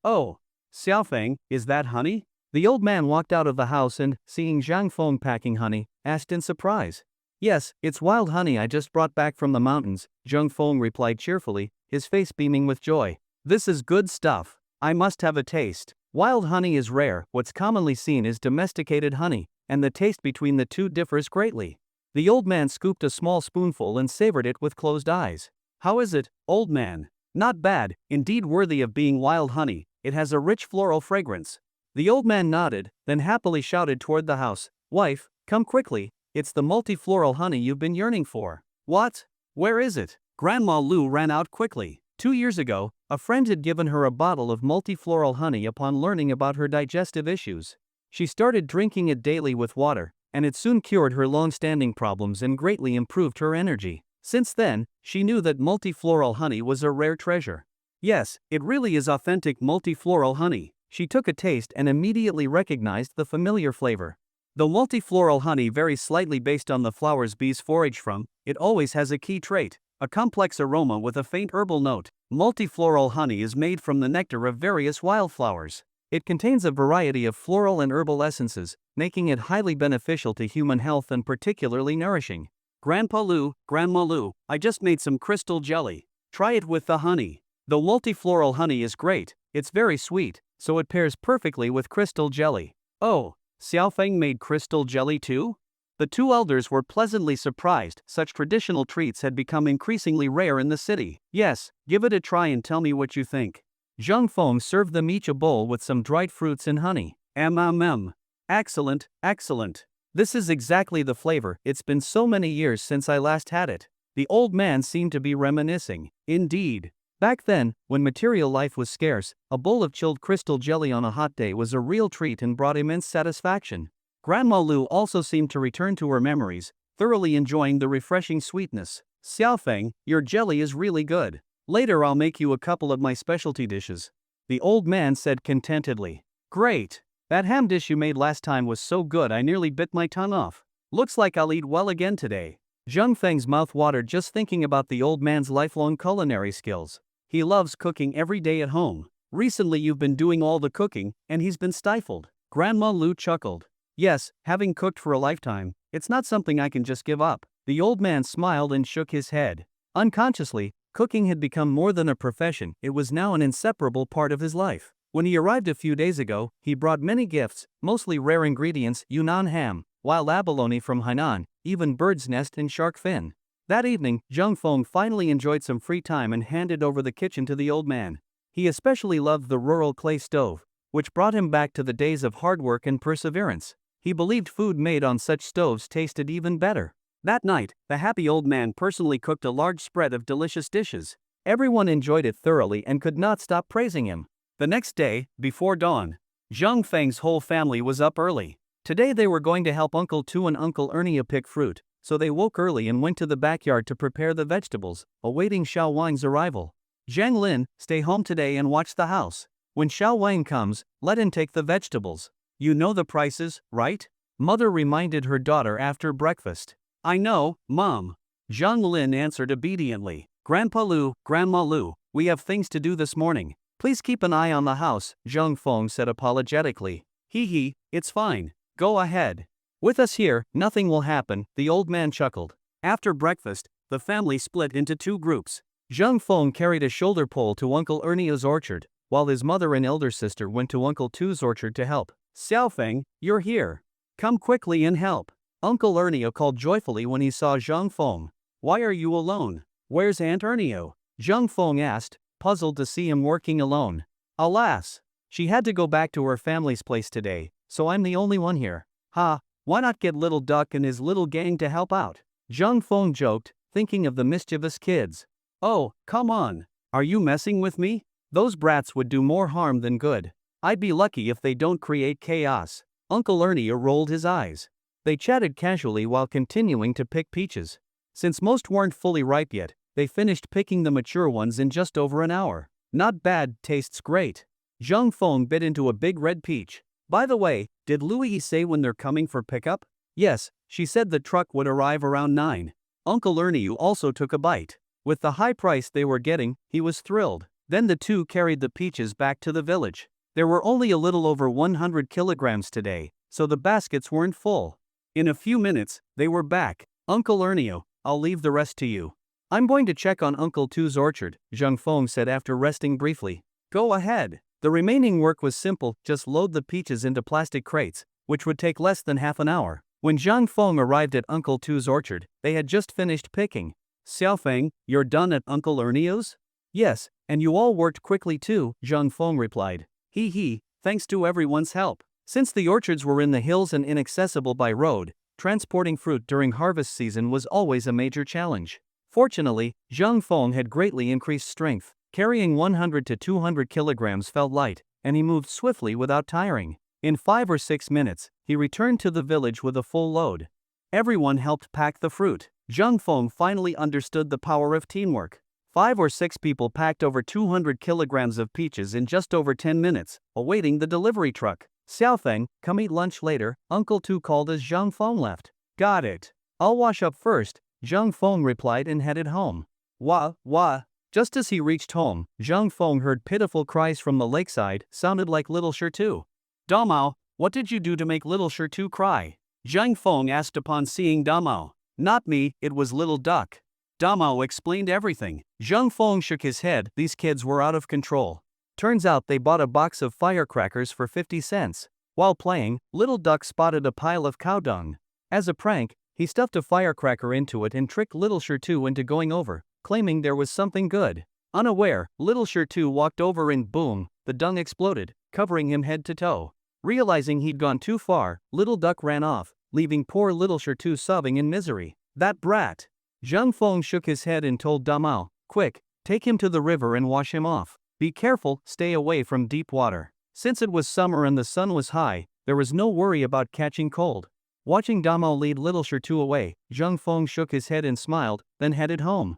"Oh, Xiaofeng, is that honey?" The old man walked out of the house and, seeing Zhang Feng packing honey, asked in surprise. "Yes, it's wild honey I just brought back from the mountains," Zhang Feng replied cheerfully, his face beaming with joy. "This is good stuff. I must have a taste." Wild honey is rare. What's commonly seen is domesticated honey, and the taste between the two differs greatly. The old man scooped a small spoonful and savored it with closed eyes. "How is it, old man?" "Not bad, indeed worthy of being wild honey. It has a rich floral fragrance." The old man nodded, then happily shouted toward the house, "Wife, come quickly, it's the multifloral honey you've been yearning for." "What? Where is it?" Grandma Lu ran out quickly. 2 years ago, a friend had given her a bottle of multifloral honey upon learning about her digestive issues. She started drinking it daily with water, and it soon cured her long-standing problems and greatly improved her energy. Since then, she knew that multifloral honey was a rare treasure. Yes, it really is authentic multifloral honey. She took a taste and immediately recognized the familiar flavor. Though multifloral honey varies slightly based on the flowers bees forage from, it always has a key trait: a complex aroma with a faint herbal note. Multifloral honey is made from the nectar of various wildflowers. It contains a variety of floral and herbal essences, making it highly beneficial to human health and particularly nourishing. Grandma Lu, I just made some crystal jelly. Try it with the honey. Though multifloral honey is great, it's very sweet, so it pairs perfectly with crystal jelly. "Oh, Xiaofeng made crystal jelly too?" The two elders were pleasantly surprised. Such traditional treats had become increasingly rare in the city. "Yes, give it a try and tell me what you think." Zhang Feng served them each a bowl with some dried fruits and honey. Excellent, excellent. This is exactly the flavor. It's been so many years since I last had it." The old man seemed to be reminiscing. Indeed. Back then, when material life was scarce, a bowl of chilled crystal jelly on a hot day was a real treat and brought immense satisfaction. Grandma Lu also seemed to return to her memories, thoroughly enjoying the refreshing sweetness. "Xiaofeng, your jelly is really good. Later I'll make you a couple of my specialty dishes," the old man said contentedly. "Great. That ham dish you made last time was so good I nearly bit my tongue off. Looks like I'll eat well again today." Zhang Feng's mouth watered just thinking about the old man's lifelong culinary skills. He loves cooking every day at home. "Recently you've been doing all the cooking, and he's been stifled." Grandma Lu chuckled. "Yes, having cooked for a lifetime, it's not something I can just give up." The old man smiled and shook his head. Unconsciously, cooking had become more than a profession. It was now an inseparable part of his life. When he arrived a few days ago, he brought many gifts, mostly rare ingredients: Yunnan ham, wild abalone from Hainan, even bird's nest and shark fin. That evening, Zhang Feng finally enjoyed some free time and handed over the kitchen to the old man. He especially loved the rural clay stove, which brought him back to the days of hard work and perseverance. He believed food made on such stoves tasted even better. That night, the happy old man personally cooked a large spread of delicious dishes. Everyone enjoyed it thoroughly and could not stop praising him. The next day, before dawn, Zhang Feng's whole family was up early. Today they were going to help Uncle Tu and Uncle Ernie pick fruit, so they woke early and went to the backyard to prepare the vegetables, awaiting Xiao Wang's arrival. "Zhang Lin, stay home today and watch the house. When Xiao Wang comes, let him take the vegetables. You know the prices, right?" Mother reminded her daughter after breakfast. "I know, Mom." Zhang Lin answered obediently. Grandma Lu, we have things to do this morning. Please keep an eye on the house," Zhang Feng said apologetically. Hee, it's fine. Go ahead. With us here, nothing will happen," the old man chuckled. After breakfast, the family split into two groups. Zhang Feng carried a shoulder pole to Uncle Ernie's orchard, while his mother and elder sister went to Uncle Tu's orchard to help. "Xiaofeng, you're here. Come quickly and help." Uncle Ernie called joyfully when he saw Zhang Feng. "Why are you alone? Where's Aunt Ernie?" Zhang Feng asked, puzzled to see him working alone. "Alas, she had to go back to her family's place today, so I'm the only one here." "Ha, why not get Little Duck and his little gang to help out?" Zhang Feng joked, thinking of the mischievous kids. Oh, come on. Are you messing with me? Those brats would do more harm than good. I'd be lucky if they don't create chaos. Uncle Ernie rolled his eyes. They chatted casually while continuing to pick peaches. Since most weren't fully ripe yet, they finished picking the mature ones in just over an hour. Not bad, tastes great. Zhang Feng bit into a big red peach. By the way, did Louis say when they're coming for pickup? Yes, she said the truck would arrive around 9. Uncle Ernie also took a bite. With the high price they were getting, he was thrilled. Then the two carried the peaches back to the village. There were only a little over 100 kilograms today, so the baskets weren't full. In a few minutes, they were back. Uncle Ernie, I'll leave the rest to you. I'm going to check on Uncle Tu's orchard, Zhang Feng said after resting briefly. Go ahead. The remaining work was simple, just load the peaches into plastic crates, which would take less than half an hour. When Zhang Feng arrived at Uncle Tu's orchard, they had just finished picking. Xiaofeng, you're done at Uncle Ernie's? Yes, and you all worked quickly too, Zhang Feng replied. Hee, thanks to everyone's help. Since the orchards were in the hills and inaccessible by road, transporting fruit during harvest season was always a major challenge. Fortunately, Zhang Feng had greatly increased strength. Carrying 100 to 200 kilograms felt light, and he moved swiftly without tiring. In 5 or 6 minutes, he returned to the village with a full load. Everyone helped pack the fruit. Zhang Feng finally understood the power of teamwork. 5 or 6 people packed over 200 kilograms of peaches in just over 10 minutes, awaiting the delivery truck. Xiaofeng, come eat lunch later, Uncle Tu called as Zhang Feng left. Got it. I'll wash up first, Zhang Feng replied and headed home. Wah. Just as he reached home, Zhang Feng heard pitiful cries from the lakeside, sounded like little Shirtu. Damao, what did you do to make little Shirtu cry? Zhang Feng asked upon seeing Damao. Not me, it was little duck. Damao explained everything. Zhang Feng shook his head, these kids were out of control. Turns out they bought a box of firecrackers for 50 cents. While playing, little duck spotted a pile of cow dung. As a prank, he stuffed a firecracker into it and tricked little Shirtu into going over, claiming there was something good. Unaware, little Shirtu walked over and boom, the dung exploded, covering him head to toe. Realizing he'd gone too far, little duck ran off, leaving poor little Shirtu sobbing in misery. That brat! Zhang Feng shook his head and told Damao, quick, take him to the river and wash him off. Be careful, stay away from deep water. Since it was summer and the sun was high, there was no worry about catching cold. Watching Damao lead little Shirtu away, Zhang Feng shook his head and smiled, then headed home.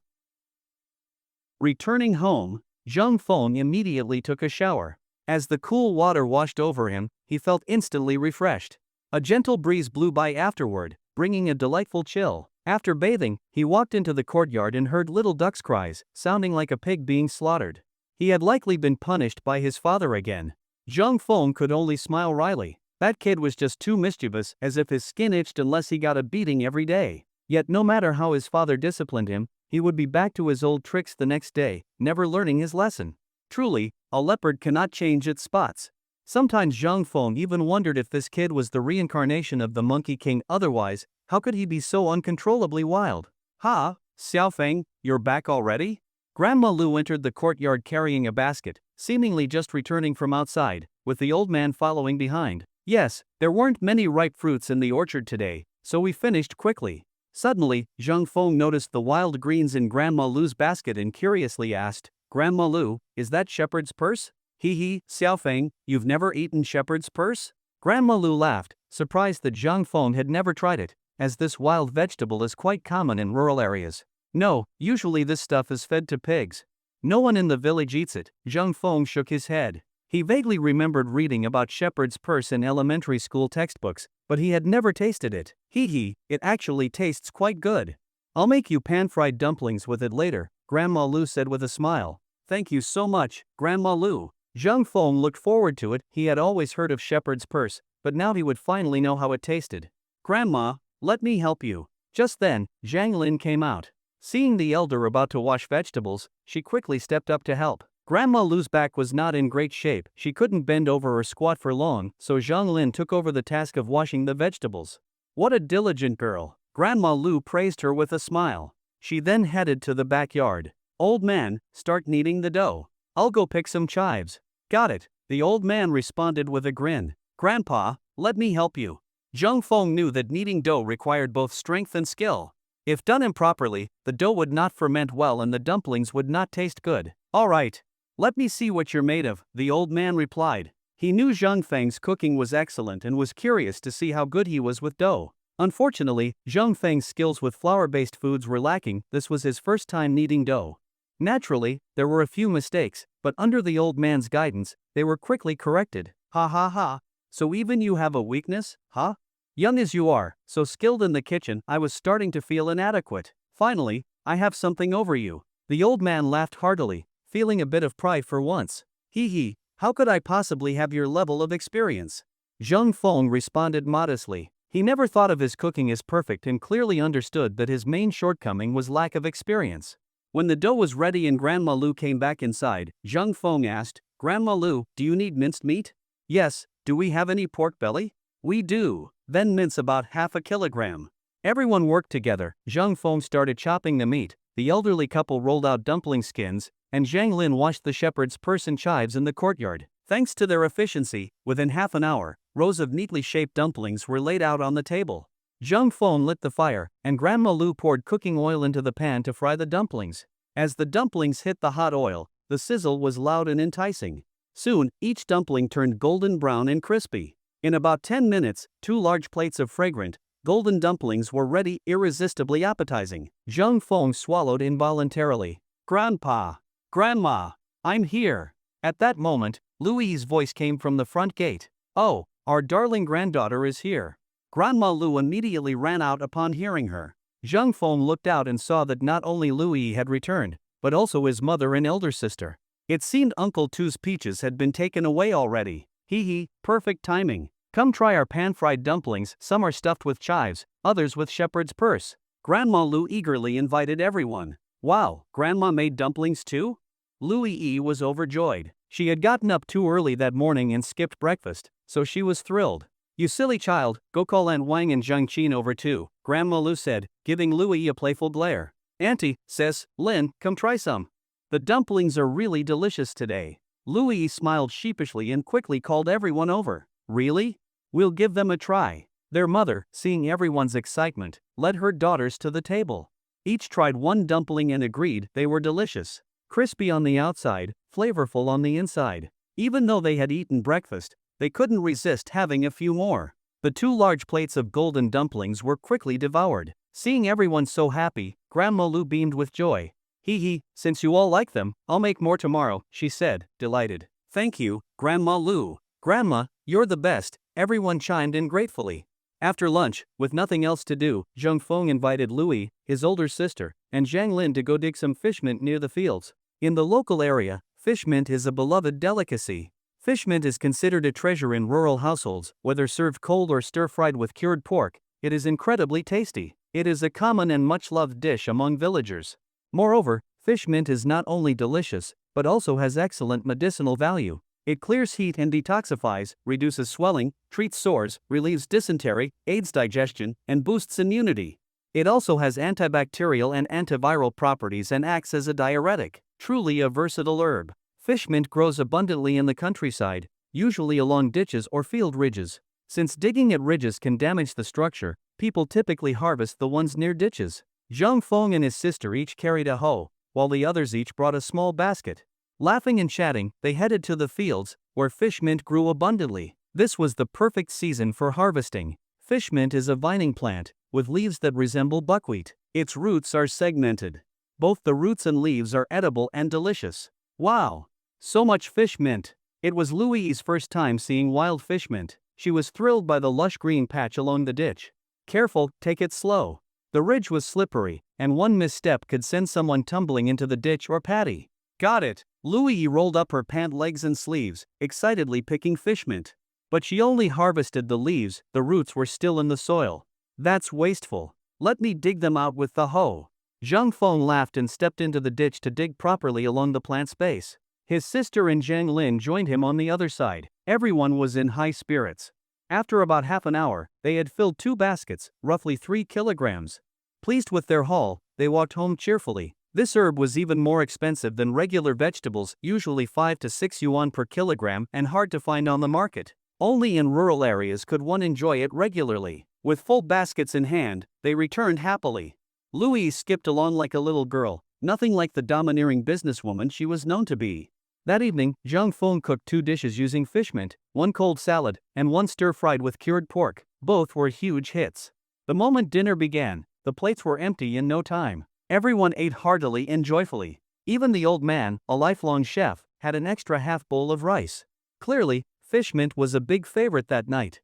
Returning home, Zhang Feng immediately took a shower. As the cool water washed over him, he felt instantly refreshed. A gentle breeze blew by afterward, bringing a delightful chill. After bathing, he walked into the courtyard and heard little duck's cries, sounding like a pig being slaughtered. He had likely been punished by his father again. Zhang Feng could only smile wryly. That kid was just too mischievous, as if his skin itched unless he got a beating every day. Yet no matter how his father disciplined him, he would be back to his old tricks the next day, never learning his lesson. Truly, a leopard cannot change its spots. Sometimes Zhang Feng even wondered if this kid was the reincarnation of the Monkey King, otherwise, how could he be so uncontrollably wild? Ha, Xiaofeng, you're back already? Grandma Lu entered the courtyard carrying a basket, seemingly just returning from outside, with the old man following behind. Yes, there weren't many ripe fruits in the orchard today, so we finished quickly. Suddenly, Zhang Feng noticed the wild greens in Grandma Lu's basket and curiously asked, Grandma Lu, is that shepherd's purse? Hee, Xiaofeng, you've never eaten shepherd's purse? Grandma Lu laughed, surprised that Zhang Feng had never tried it, as this wild vegetable is quite common in rural areas. No, usually this stuff is fed to pigs. No one in the village eats it. Zhang Feng shook his head. He vaguely remembered reading about shepherd's purse in elementary school textbooks, but he had never tasted it. Hee, it actually tastes quite good. I'll make you pan-fried dumplings with it later, Grandma Lu said with a smile. Thank you so much, Grandma Lu. Zhang Feng looked forward to it. He had always heard of shepherd's purse, but now he would finally know how it tasted. Grandma, let me help you. Just then, Zhang Lin came out. Seeing the elder about to wash vegetables, she quickly stepped up to help. Grandma Lu's back was not in great shape, she couldn't bend over or squat for long, so Zhang Lin took over the task of washing the vegetables. What a diligent girl! Grandma Lu praised her with a smile. She then headed to the backyard. Old man, start kneading the dough. I'll go pick some chives. Got it, the old man responded with a grin. Grandpa, let me help you. Zhang Feng knew that kneading dough required both strength and skill. If done improperly, the dough would not ferment well and the dumplings would not taste good. Alright. Let me see what you're made of, the old man replied. He knew Zhang Feng's cooking was excellent and was curious to see how good he was with dough. Unfortunately, Zhang Feng's skills with flour-based foods were lacking. This was his first time kneading dough. Naturally, there were a few mistakes, but under the old man's guidance, they were quickly corrected. Ha ha ha. So even you have a weakness, huh? Young as you are, so skilled in the kitchen, I was starting to feel inadequate. Finally, I have something over you. The old man laughed heartily, feeling a bit of pride for once. Hee hee, how could I possibly have your level of experience? Zhang Feng responded modestly. He never thought of his cooking as perfect and clearly understood that his main shortcoming was lack of experience. When the dough was ready and Grandma Lu came back inside, Zhang Feng asked, Grandma Lu, do you need minced meat? Yes, do we have any pork belly? We do. Then mince about half a kilogram. Everyone worked together. Zhang Feng started chopping the meat, the elderly couple rolled out dumpling skins, and Zhang Lin washed the shepherd's purse and chives in the courtyard. Thanks to their efficiency, within half an hour, rows of neatly shaped dumplings were laid out on the table. Zhang Feng lit the fire, and Grandma Lu poured cooking oil into the pan to fry the dumplings. As the dumplings hit the hot oil, the sizzle was loud and enticing. Soon, each dumpling turned golden brown and crispy. In about 10 minutes, 2 large plates of fragrant, golden dumplings were ready, irresistibly appetizing. Zhang Feng swallowed involuntarily. Grandpa! Grandma! I'm here! At that moment, Louis's voice came from the front gate. Oh, our darling granddaughter is here. Grandma Lu immediately ran out upon hearing her. Zhang Feng looked out and saw that not only Louis had returned, but also his mother and elder sister. It seemed Uncle Tu's peaches had been taken away already. Hee hee, perfect timing. Come try our pan-fried dumplings, some are stuffed with chives, others with shepherd's purse. Grandma Lu eagerly invited everyone. Wow, Grandma made dumplings too? Louis was overjoyed. She had gotten up too early that morning and skipped breakfast, so she was thrilled. You silly child, go call Aunt Wang and Zhang Qin over too, Grandma Lu said, giving Louis a playful glare. Auntie, sis, Lin, come try some. The dumplings are really delicious today. Louis smiled sheepishly and quickly called everyone over. Really? We'll give them a try. Their mother, seeing everyone's excitement, led her daughters to the table. Each tried one dumpling and agreed they were delicious. Crispy on the outside, flavorful on the inside. Even though they had eaten breakfast, they couldn't resist having a few more. The 2 large plates of golden dumplings were quickly devoured. Seeing everyone so happy, Grandma Lu beamed with joy. Hee hee, since you all like them, I'll make more tomorrow, she said, delighted. Thank you, Grandma Lu. Grandma, you're the best, everyone chimed in gratefully. After lunch, with nothing else to do, Zhang Feng invited Louis, his older sister, and Zhang Lin to go dig some fish mint near the fields. In the local area, fish mint is a beloved delicacy. Fish mint is considered a treasure in rural households, whether served cold or stir-fried with cured pork. It is incredibly tasty. It is a common and much-loved dish among villagers. Moreover, fish mint is not only delicious, but also has excellent medicinal value. It clears heat and detoxifies, reduces swelling, treats sores, relieves dysentery, aids digestion, and boosts immunity. It also has antibacterial and antiviral properties and acts as a diuretic. Truly a versatile herb. Fish mint grows abundantly in the countryside, usually along ditches or field ridges. Since digging at ridges can damage the structure, people typically harvest the ones near ditches. Zhang Feng and his sister each carried a hoe, while the others each brought a small basket. Laughing and chatting, they headed to the fields, where fish mint grew abundantly. This was the perfect season for harvesting. Fish mint is a vining plant, with leaves that resemble buckwheat. Its roots are segmented. Both the roots and leaves are edible and delicious. Wow! So much fish mint! It was Louis's first time seeing wild fish mint. She was thrilled by the lush green patch along the ditch. Careful, take it slow. The ridge was slippery, and one misstep could send someone tumbling into the ditch or paddy. Got it! Louis rolled up her pant legs and sleeves, excitedly picking fish mint. But she only harvested the leaves, the roots were still in the soil. That's wasteful. Let me dig them out with the hoe. Zhang Feng laughed and stepped into the ditch to dig properly along the plant's base. His sister and Zhang Lin joined him on the other side. Everyone was in high spirits. After about half an hour, they had filled 2 baskets, roughly 3 kilograms. Pleased with their haul, they walked home cheerfully. This herb was even more expensive than regular vegetables, usually 5 to 6 yuan per kilogram, and hard to find on the market. Only in rural areas could one enjoy it regularly. With full baskets in hand, they returned happily. Louis skipped along like a little girl, nothing like the domineering businesswoman she was known to be. That evening, Zhang Feng cooked 2 dishes using fish mint, 1 cold salad, and 1 stir-fried with cured pork. Both were huge hits. The moment dinner began, the plates were empty in no time. Everyone ate heartily and joyfully. Even the old man, a lifelong chef, had an extra half bowl of rice. Clearly, fish mint was a big favorite that night.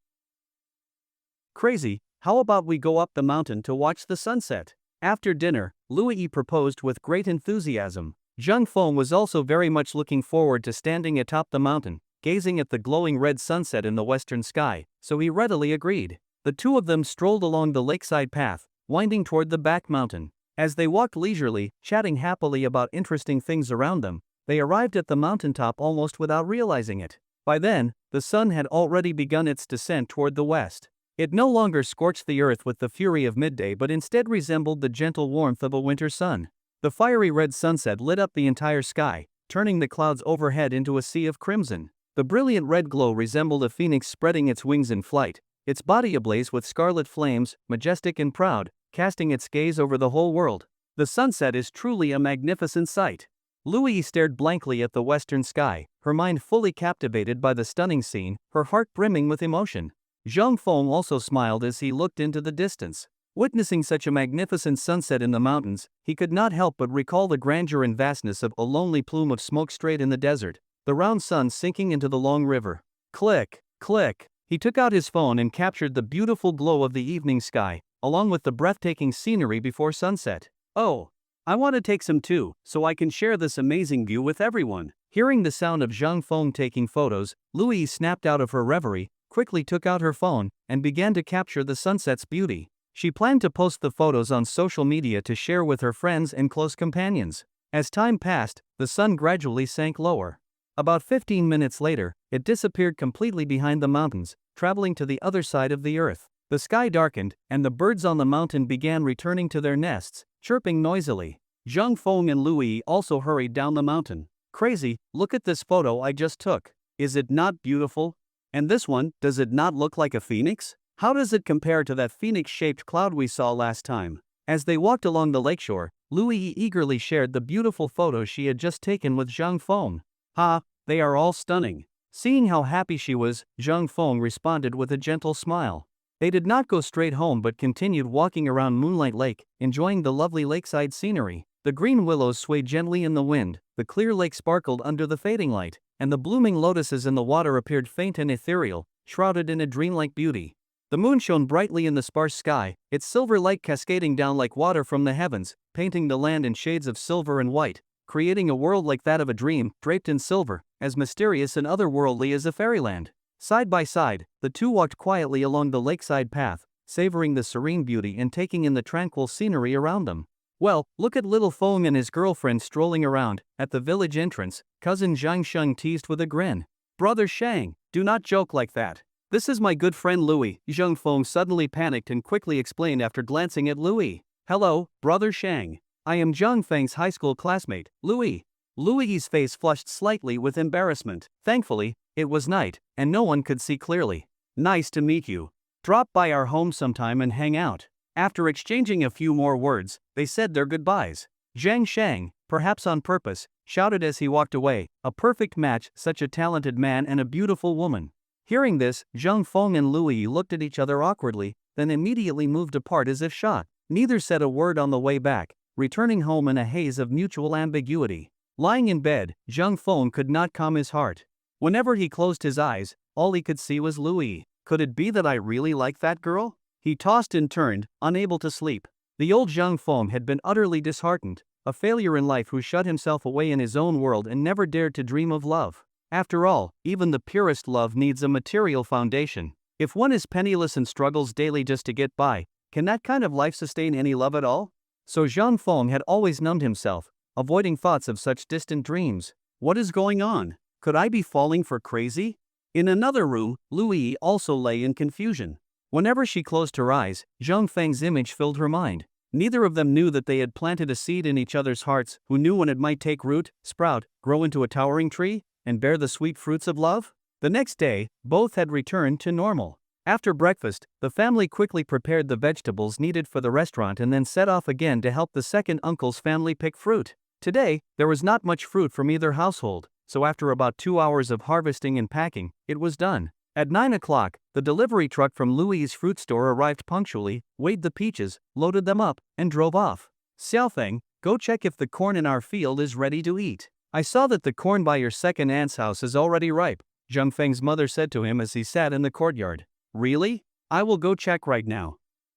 Crazy, how about we go up the mountain to watch the sunset? After dinner, Louis proposed with great enthusiasm. Zhang Feng was also very much looking forward to standing atop the mountain, gazing at the glowing red sunset in the western sky, so he readily agreed. The two of them strolled along the lakeside path, winding toward the back mountain. As they walked leisurely, chatting happily about interesting things around them, they arrived at the mountaintop almost without realizing it. By then, the sun had already begun its descent toward the west. It no longer scorched the earth with the fury of midday but instead resembled the gentle warmth of a winter sun. The fiery red sunset lit up the entire sky, turning the clouds overhead into a sea of crimson. The brilliant red glow resembled a phoenix spreading its wings in flight, its body ablaze with scarlet flames, majestic and proud, casting its gaze over the whole world. The sunset is truly a magnificent sight. Louis stared blankly at the western sky, her mind fully captivated by the stunning scene, her heart brimming with emotion. Zhang Feng also smiled as he looked into the distance. Witnessing such a magnificent sunset in the mountains, he could not help but recall the grandeur and vastness of a lonely plume of smoke straight in the desert, the round sun sinking into the long river. Click, click. He took out his phone and captured the beautiful glow of the evening sky, along with the breathtaking scenery before sunset. Oh, I want to take some too, so I can share this amazing view with everyone. Hearing the sound of Zhang Feng taking photos, Louise snapped out of her reverie, quickly took out her phone, and began to capture the sunset's beauty. She planned to post the photos on social media to share with her friends and close companions. As time passed, the sun gradually sank lower. About 15 minutes later, it disappeared completely behind the mountains, traveling to the other side of the earth. The sky darkened, and the birds on the mountain began returning to their nests, chirping noisily. Zhang Feng and Louis also hurried down the mountain. Crazy, look at this photo I just took. Is it not beautiful? And this one, does it not look like a phoenix? How does it compare to that phoenix-shaped cloud we saw last time? As they walked along the lakeshore, Louis eagerly shared the beautiful photos she had just taken with Zhang Feng. Ha, they are all stunning. Seeing how happy she was, Zhang Feng responded with a gentle smile. They did not go straight home but continued walking around Moonlight Lake, enjoying the lovely lakeside scenery. The green willows swayed gently in the wind, the clear lake sparkled under the fading light, and the blooming lotuses in the water appeared faint and ethereal, shrouded in a dreamlike beauty. The moon shone brightly in the sparse sky, its silver light cascading down like water from the heavens, painting the land in shades of silver and white, creating a world like that of a dream, draped in silver, as mysterious and otherworldly as a fairyland. Side by side, the two walked quietly along the lakeside path, savoring the serene beauty and taking in the tranquil scenery around them. Well, look at little Feng and his girlfriend strolling around. At the village entrance, cousin Zhang Sheng teased with a grin. Brother Shang, do not joke like that. This is my good friend Louis. Zhang Feng suddenly panicked and quickly explained after glancing at Louis. Hello, brother Shang. I am Zhang Feng's high school classmate, Louis. Louis's face flushed slightly with embarrassment. Thankfully, it was night, and no one could see clearly. Nice to meet you. Drop by our home sometime and hang out. After exchanging a few more words, they said their goodbyes. Zhang Shang, perhaps on purpose, shouted as he walked away, a perfect match, such a talented man and a beautiful woman. Hearing this, Zhang Feng and Louis looked at each other awkwardly, then immediately moved apart as if shot. Neither said a word on the way back, returning home in a haze of mutual ambiguity. Lying in bed, Zhang Feng could not calm his heart. Whenever he closed his eyes, all he could see was Louis. Could it be that I really like that girl? He tossed and turned, unable to sleep. The old Zhang Feng had been utterly disheartened, a failure in life who shut himself away in his own world and never dared to dream of love. After all, even the purest love needs a material foundation. If one is penniless and struggles daily just to get by, can that kind of life sustain any love at all? So Zhang Feng had always numbed himself, avoiding thoughts of such distant dreams. What is going on? Could I be falling for crazy? In another room, Louis also lay in confusion. Whenever she closed her eyes, Zhang Feng's image filled her mind. Neither of them knew that they had planted a seed in each other's hearts. Who knew when it might take root, sprout, grow into a towering tree, and bear the sweet fruits of love? The next day, both had returned to normal. After breakfast, the family quickly prepared the vegetables needed for the restaurant and then set off again to help the second uncle's family pick fruit. Today, there was not much fruit from either household, so after about 2 hours of harvesting and packing, it was done. At 9 o'clock, the delivery truck from Louis's fruit store arrived punctually, weighed the peaches, loaded them up, and drove off. Xiaofeng, go check if the corn in our field is ready to eat. I saw that the corn by your second aunt's house is already ripe, Zhang mother said to him as he sat in the courtyard. Really? I will go check right now.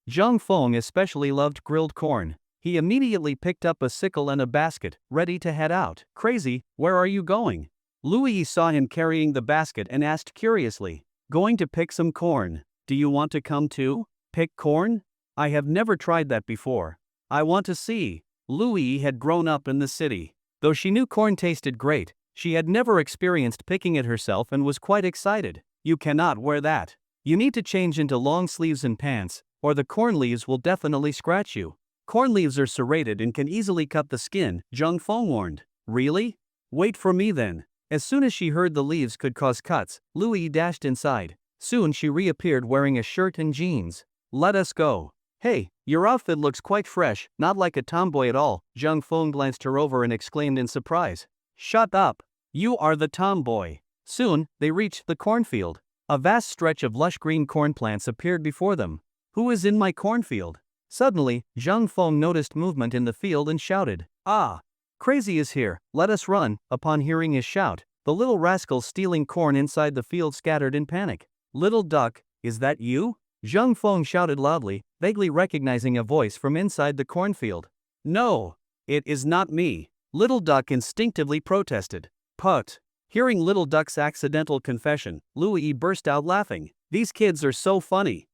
Zhang Feng especially loved grilled corn. He immediately picked up a sickle and a basket, ready to head out. Crazy, where are you going? Louis saw him carrying the basket and asked curiously. Going to pick some corn. Do you want to come too? Pick corn? I have never tried that before. I want to see. Louis had grown up in the city. Though she knew corn tasted great, she had never experienced picking it herself and was quite excited. You cannot wear that. You need to change into long sleeves and pants, or the corn leaves will definitely scratch you. Corn leaves are serrated and can easily cut the skin, Zhang Feng warned. Really? Wait for me then. As soon as she heard the leaves could cause cuts, Louis dashed inside. Soon she reappeared wearing a shirt and jeans. Let us go. Hey, your outfit looks quite fresh, not like a tomboy at all, Zhang Feng glanced her over and exclaimed in surprise. Shut up. You are the tomboy. Soon, they reached the cornfield. A vast stretch of lush green corn plants appeared before them. Who is in my cornfield? Suddenly, Zhang Feng noticed movement in the field and shouted. Ah! Crazy is here, let us run. Upon hearing his shout, the little rascals stealing corn inside the field scattered in panic. Little duck, is that you? Zhang Feng shouted loudly, vaguely recognizing a voice from inside the cornfield. No, it is not me. Little duck instinctively protested. Put. Hearing Little Duck's accidental confession, Louis burst out laughing. These kids are so funny.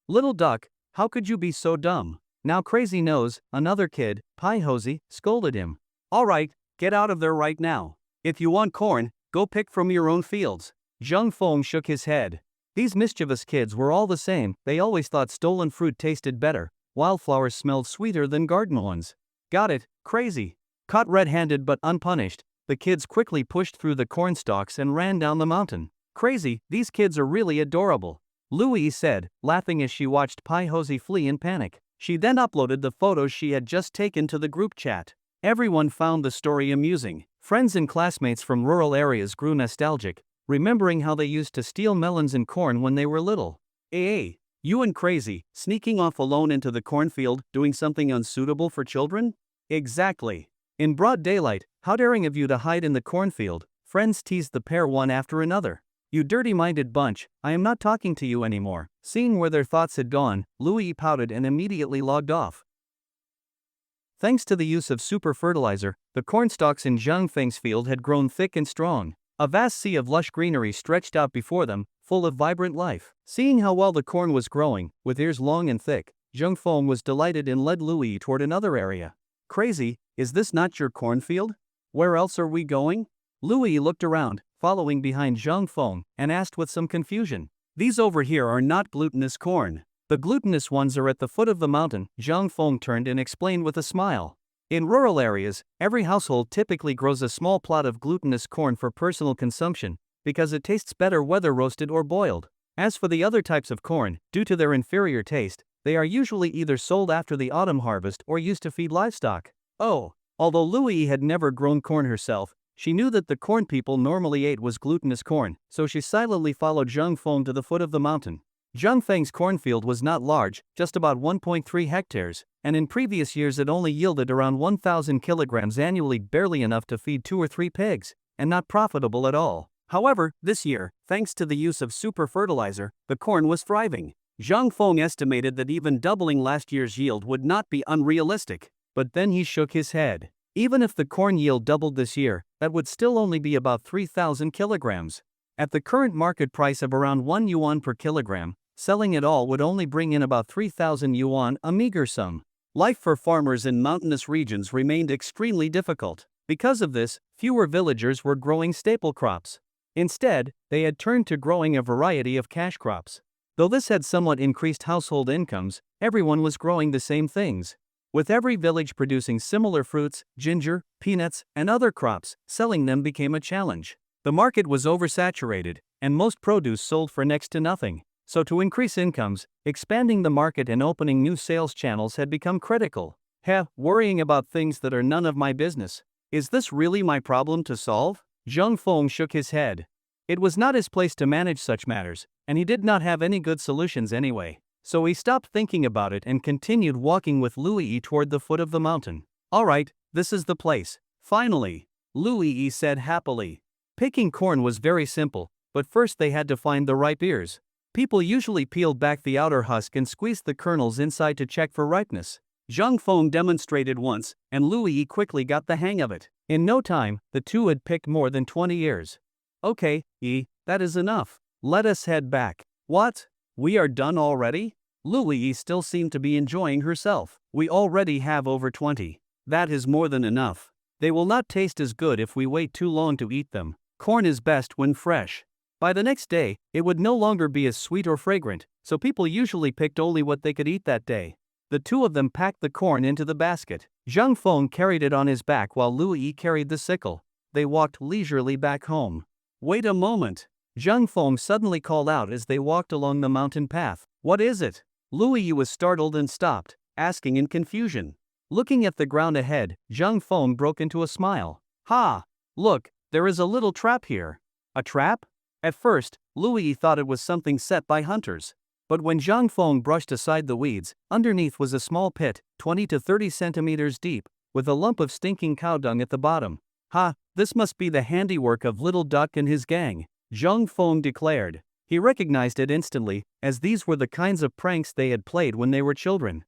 Little Duck, how could you be so dumb? Now Crazy Nose, another kid, Pai-Hosey, scolded him. Alright, get out of there right now. If you want corn, go pick from your own fields. Zhang Feng shook his head. These mischievous kids were all the same, they always thought stolen fruit tasted better, wildflowers smelled sweeter than garden ones. Got it, Crazy. Caught red-handed but unpunished, the kids quickly pushed through the corn stalks and ran down the mountain. Crazy, these kids are really adorable, Louis said, laughing as she watched Pai-Hosey flee in panic. She then uploaded the photos she had just taken to the group chat. Everyone found the story amusing. Friends and classmates from rural areas grew nostalgic, remembering how they used to steal melons and corn when they were little. Hey, you and Crazy, sneaking off alone into the cornfield, doing something unsuitable for children? Exactly. In broad daylight, how daring of you to hide in the cornfield, friends teased the pair one after another. You dirty-minded bunch, I am not talking to you anymore. Seeing where their thoughts had gone, Louis pouted and immediately logged off. Thanks to the use of super fertilizer, the corn stalks in Zhang Feng's field had grown thick and strong. A vast sea of lush greenery stretched out before them, full of vibrant life. Seeing how well the corn was growing, with ears long and thick, Zhang Feng was delighted and led Louis toward another area. Crazy, is this not your cornfield? Where else are we going? Louis looked around, following behind Zhang Feng, and asked with some confusion. These over here are not glutinous corn. The glutinous ones are at the foot of the mountain, Zhang Feng turned and explained with a smile. In rural areas, every household typically grows a small plot of glutinous corn for personal consumption, because it tastes better whether roasted or boiled. As for the other types of corn, due to their inferior taste, they are usually either sold after the autumn harvest or used to feed livestock. Oh, although Louis had never grown corn herself, she knew that the corn people normally ate was glutinous corn, so she silently followed Zhang Feng to the foot of the mountain. Zhang Feng's cornfield was not large, just about 1.3 hectares, and in previous years it only yielded around 1,000 kilograms annually, barely enough to feed 2 or 3 pigs, and not profitable at all. However, this year, thanks to the use of super fertilizer, the corn was thriving. Zhang Feng estimated that even doubling last year's yield would not be unrealistic, but then he shook his head. Even if the corn yield doubled this year, that would still only be about 3,000 kilograms. At the current market price of around 1 yuan per kilogram, selling it all would only bring in about 3,000 yuan, a meager sum. Life for farmers in mountainous regions remained extremely difficult. Because of this, fewer villagers were growing staple crops. Instead, they had turned to growing a variety of cash crops. Though this had somewhat increased household incomes, everyone was growing the same things. With every village producing similar fruits, ginger, peanuts, and other crops, selling them became a challenge. The market was oversaturated, and most produce sold for next to nothing. So to increase incomes, expanding the market and opening new sales channels had become critical. Worrying about things that are none of my business. Is this really my problem to solve? Zhang Feng shook his head. It was not his place to manage such matters, and he did not have any good solutions anyway. So he stopped thinking about it and continued walking with Louis toward the foot of the mountain. Alright, this is the place. Finally, Louis said happily. Picking corn was very simple, but first they had to find the ripe ears. People usually peeled back the outer husk and squeezed the kernels inside to check for ripeness. Zhang Feng demonstrated once, and Louis quickly got the hang of it. In no time, the two had picked more than 20 ears. Okay, that is enough. Let us head back. What? We are done already? Louis still seemed to be enjoying herself. We already have over 20. That is more than enough. They will not taste as good if we wait too long to eat them. Corn is best when fresh. By the next day, it would no longer be as sweet or fragrant, so people usually picked only what they could eat that day. The two of them packed the corn into the basket. Zhang Feng carried it on his back while Louis carried the sickle. They walked leisurely back home. Wait a moment. Zhang Feng suddenly called out as they walked along the mountain path. What is it? Louis was startled and stopped, asking in confusion. Looking at the ground ahead, Zhang Feng broke into a smile. Ha! Look, there is a little trap here. A trap? At first, Louis thought it was something set by hunters. But when Zhang Feng brushed aside the weeds, underneath was a small pit, 20 to 30 centimeters deep, with a lump of stinking cow dung at the bottom. Ha, this must be the handiwork of Little Duck and his gang, Zhang Feng declared. He recognized it instantly, as these were the kinds of pranks they had played when they were children.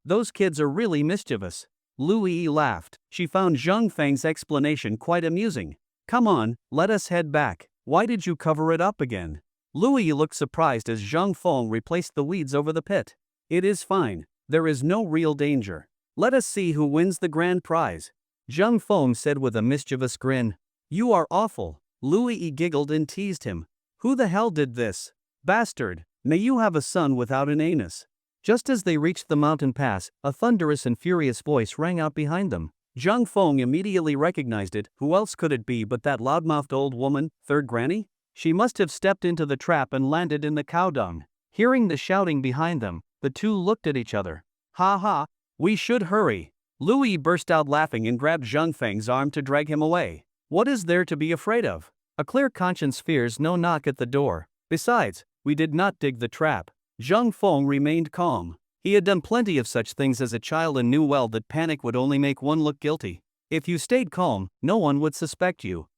Those kids are really mischievous. Louis laughed. She found Zhang Feng's explanation quite amusing. Come on, let us head back. Why did you cover it up again? Louis looked surprised as Zhang Feng replaced the weeds over the pit. It is fine. There is no real danger. Let us see who wins the grand prize. Zhang Feng said with a mischievous grin. You are awful. Louis giggled and teased him. Who the hell did this? Bastard. May you have a son without an anus. Just as they reached the mountain pass, a thunderous and furious voice rang out behind them. Zhang Feng immediately recognized it. Who else could it be but that loudmouthed old woman, Third Granny? She must have stepped into the trap and landed in the cow dung. Hearing the shouting behind them, the two looked at each other. Ha ha, we should hurry. Louis burst out laughing and grabbed Zhang Feng's arm to drag him away. What is there to be afraid of? A clear conscience fears no knock at the door. Besides, we did not dig the trap. Zhang Feng remained calm. He had done plenty of such things as a child and knew well that panic would only make one look guilty. If you stayed calm, no one would suspect you.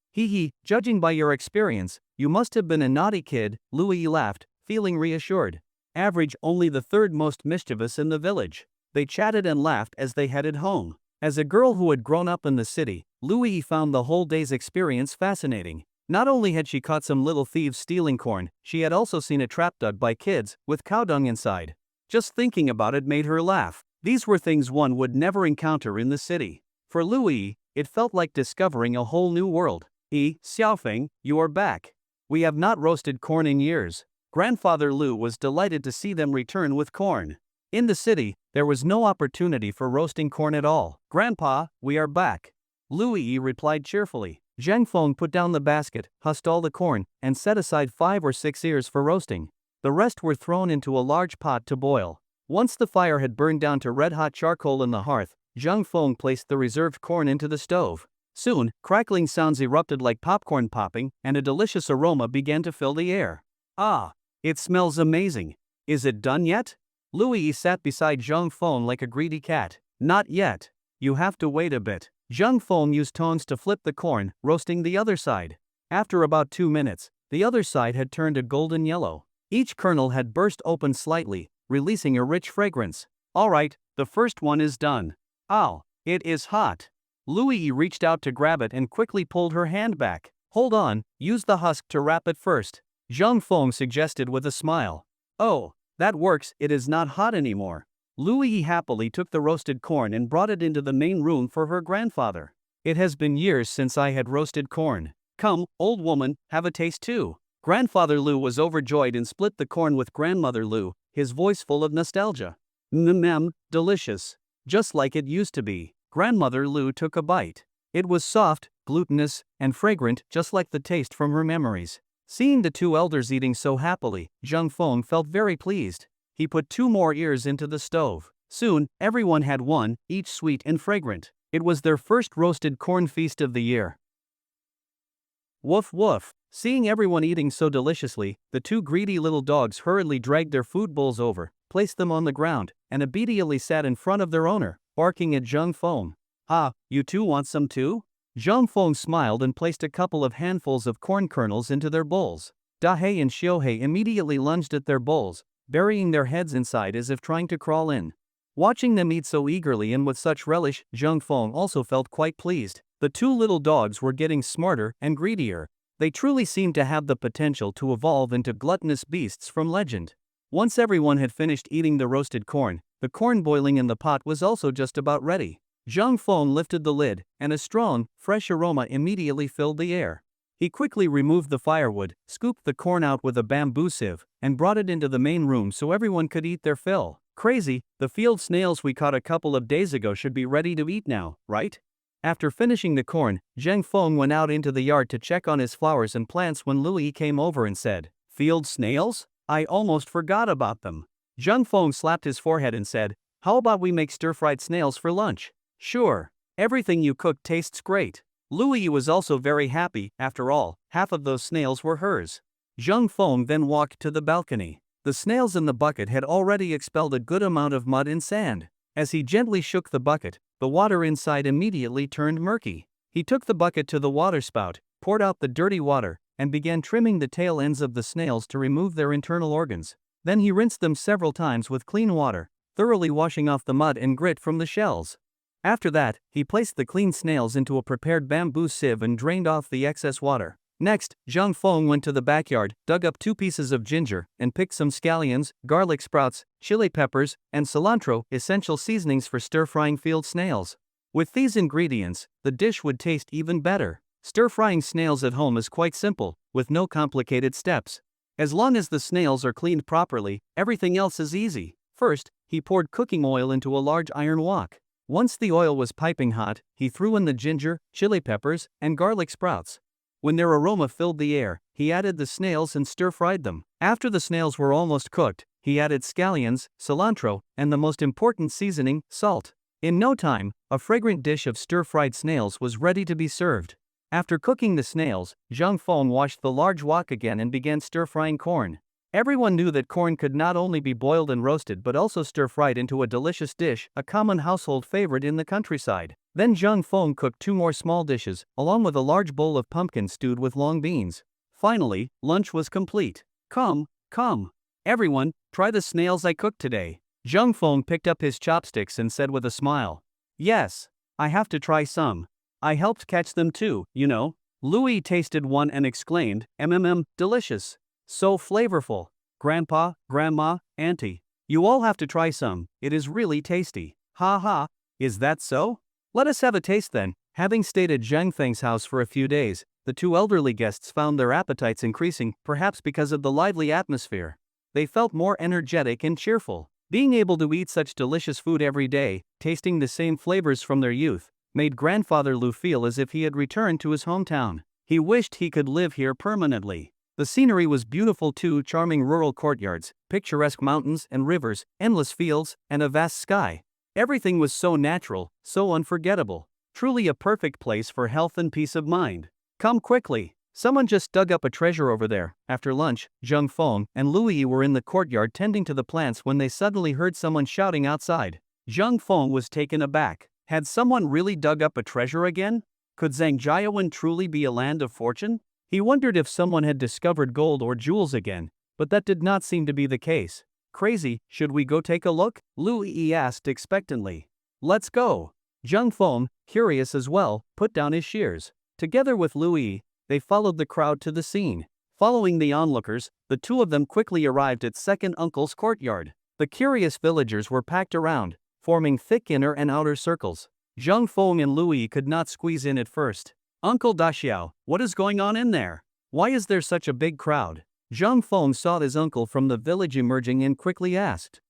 Judging by your experience, you must have been a naughty kid, Louis laughed, feeling reassured. Average only the third most mischievous in the village. They chatted and laughed as they headed home. As a girl who had grown up in the city, Louis found the whole day's experience fascinating. Not only had she caught some little thieves stealing corn, she had also seen a trap dug by kids, with cow dung inside. Just thinking about it made her laugh. These were things one would never encounter in the city. For Louis, it felt like discovering a whole new world. Xiaofeng, you are back. We have not roasted corn in years. Grandfather Lu was delighted to see them return with corn. In the city, there was no opportunity for roasting corn at all. Grandpa, we are back. Louis replied cheerfully. Zhang Feng put down the basket, husked all the corn, and set aside 5 or 6 ears for roasting. The rest were thrown into a large pot to boil. Once the fire had burned down to red-hot charcoal in the hearth, Zhang Feng placed the reserved corn into the stove. Soon, crackling sounds erupted like popcorn popping, and a delicious aroma began to fill the air. Ah, it smells amazing. Is it done yet? Louis sat beside Zhang Feng like a greedy cat. Not yet. You have to wait a bit. Zhang Feng used tongs to flip the corn, roasting the other side. After about 2 minutes, the other side had turned a golden yellow. Each kernel had burst open slightly, releasing a rich fragrance. Alright, the first one is done. Ow, it is hot. Louis reached out to grab it and quickly pulled her hand back. Hold on, use the husk to wrap it first. Zhang Feng suggested with a smile. Oh, that works, it is not hot anymore. Louis happily took the roasted corn and brought it into the main room for her grandfather. It has been years since I had roasted corn. Come, old woman, have a taste too. Grandfather Lu was overjoyed and split the corn with Grandmother Lu, his voice full of nostalgia. Delicious. Just like it used to be. Grandmother Lu took a bite. It was soft, glutinous, and fragrant just like the taste from her memories. Seeing the two elders eating so happily, Zhang Feng felt very pleased. He put 2 more ears into the stove. Soon, everyone had one, each sweet and fragrant. It was their first roasted corn feast of the year. Woof woof. Seeing everyone eating so deliciously, the 2 greedy little dogs hurriedly dragged their food bowls over, placed them on the ground, and obediently sat in front of their owner, barking at Zhang Feng. "Ah, you two want some too?" Zhang Feng smiled and placed a couple of handfuls of corn kernels into their bowls. Dahei and Xiuhei immediately lunged at their bowls, burying their heads inside as if trying to crawl in. Watching them eat so eagerly and with such relish, Zhang Feng also felt quite pleased. The 2 little dogs were getting smarter and greedier. They truly seemed to have the potential to evolve into gluttonous beasts from legend. Once everyone had finished eating the roasted corn, the corn boiling in the pot was also just about ready. Zhang Feng lifted the lid, and a strong, fresh aroma immediately filled the air. He quickly removed the firewood, scooped the corn out with a bamboo sieve, and brought it into the main room so everyone could eat their fill. "Crazy, the field snails we caught a couple of days ago should be ready to eat now, right?" After finishing the corn, Zhang Feng went out into the yard to check on his flowers and plants when Louis came over and said, "Field snails? I almost forgot about them." Zhang Feng slapped his forehead and said, "How about we make stir-fried snails for lunch?" "Sure. Everything you cook tastes great." Louis was also very happy. After all, half of those snails were hers. Zhang Feng then walked to the balcony. The snails in the bucket had already expelled a good amount of mud and sand. As he gently shook the bucket, the water inside immediately turned murky. He took the bucket to the water spout, poured out the dirty water, and began trimming the tail ends of the snails to remove their internal organs. Then he rinsed them several times with clean water, thoroughly washing off the mud and grit from the shells. After that, he placed the clean snails into a prepared bamboo sieve and drained off the excess water. Next, Zhang Feng went to the backyard, dug up 2 pieces of ginger, and picked some scallions, garlic sprouts, chili peppers, and cilantro, essential seasonings for stir-frying field snails. With these ingredients, the dish would taste even better. Stir-frying snails at home is quite simple, with no complicated steps. As long as the snails are cleaned properly, everything else is easy. First, he poured cooking oil into a large iron wok. Once the oil was piping hot, he threw in the ginger, chili peppers, and garlic sprouts. When their aroma filled the air, he added the snails and stir-fried them. After the snails were almost cooked, he added scallions, cilantro, and the most important seasoning, salt. In no time, a fragrant dish of stir-fried snails was ready to be served. After cooking the snails, Zhang Feng washed the large wok again and began stir-frying corn. Everyone knew that corn could not only be boiled and roasted but also stir-fried into a delicious dish, a common household favorite in the countryside. Then Zhang Feng cooked 2 more small dishes, along with a large bowl of pumpkin stewed with long beans. Finally, lunch was complete. Come, everyone, try the snails I cooked today." Zhang Feng picked up his chopsticks and said with a smile, "Yes, I have to try some. I helped catch them too, you know." Louis tasted one and exclaimed, delicious. So flavorful. Grandpa, Grandma, Auntie, you all have to try some, it is really tasty. Ha ha, is that so? Let us have a taste then." Having stayed at Zhang Feng's house for a few days, the 2 elderly guests found their appetites increasing, perhaps because of the lively atmosphere. They felt more energetic and cheerful. Being able to eat such delicious food every day, tasting the same flavors from their youth, made grandfather Lu feel as if he had returned to his hometown. He wished he could live here permanently. The scenery was beautiful too, charming rural courtyards, picturesque mountains and rivers, endless fields, and a vast sky. Everything was so natural, so unforgettable. Truly a perfect place for health and peace of mind. Come quickly. Someone just dug up a treasure over there. After lunch, Zhang Feng and Louis were in the courtyard tending to the plants when they suddenly heard someone shouting outside. Zhang Feng was taken aback. Had someone really dug up a treasure again? Could Zhangjiawan truly be a land of fortune? He wondered if someone had discovered gold or jewels again, but that did not seem to be the case. "Crazy, should we go take a look?" Louis asked expectantly. "Let's go." Zhang Feng, curious as well, put down his shears. Together with Louis, they followed the crowd to the scene. Following the onlookers, the 2 of them quickly arrived at second uncle's courtyard. The curious villagers were packed around, forming thick inner and outer circles. Zhang Feng and Louis could not squeeze in at first. "Uncle Daxiao, what is going on in there? Why is there such a big crowd?" Zhang Feng saw his uncle from the village emerging and quickly asked.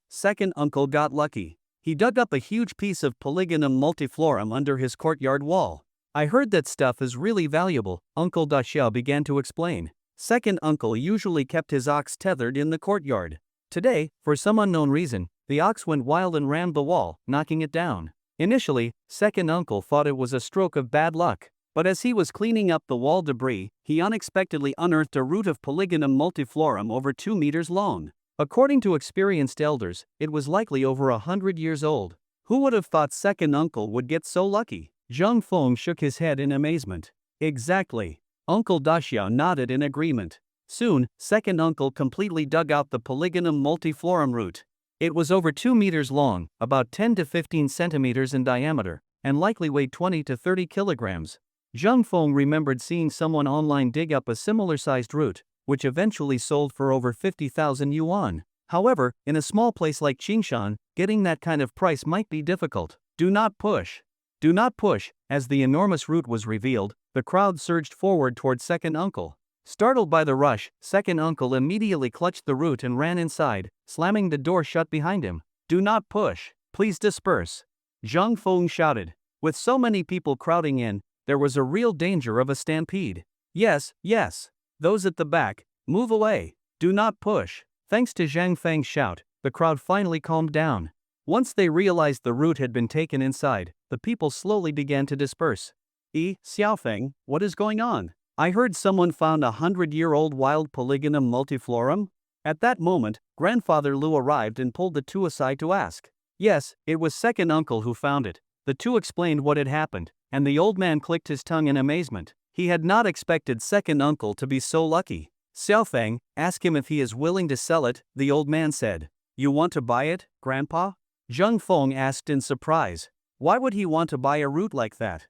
Second uncle got lucky. He dug up a huge piece of Polygonum multiflorum under his courtyard wall. "I heard that stuff is really valuable," Uncle Daxiao began to explain. Second uncle usually kept his ox tethered in the courtyard. Today, for some unknown reason, the ox went wild and rammed the wall, knocking it down. Initially, second uncle thought it was a stroke of bad luck. But as he was cleaning up the wall debris, he unexpectedly unearthed a root of Polygonum multiflorum over 2 meters long. According to experienced elders, it was likely over 100 years old. Who would have thought second uncle would get so lucky? Zhang Feng shook his head in amazement. Exactly. Uncle Daxiao nodded in agreement. Soon, second uncle completely dug out the Polygonum multiflorum root. It was over 2 meters long, about 10 to 15 centimeters in diameter, and likely weighed 20 to 30 kilograms. Zhang Feng remembered seeing someone online dig up a similar-sized root, which eventually sold for over 50,000 yuan. However, in a small place like Qingshan, getting that kind of price might be difficult. Do not push. Do not push. As the enormous root was revealed, the crowd surged forward toward second uncle. Startled by the rush, second uncle immediately clutched the root and ran inside, slamming the door shut behind him. Do not push. Please disperse. Zhang Feng shouted. With so many people crowding in, there was a real danger of a stampede. Yes, yes. Those at the back, move away. Do not push. Thanks to Zhang Feng's shout, the crowd finally calmed down. Once they realized the root had been taken inside, the people slowly began to disperse. Xiaofeng, what is going on? I heard someone found a 100-year-old wild Polygonum multiflorum. At that moment, Grandfather Lu arrived and pulled the two aside to ask. Yes, it was second uncle who found it. The two explained what had happened, and the old man clicked his tongue in amazement. He had not expected second uncle to be so lucky. Xiaofeng, ask him if he is willing to sell it, the old man said. You want to buy it, Grandpa? Zhang Feng asked in surprise. Why would he want to buy a root like that?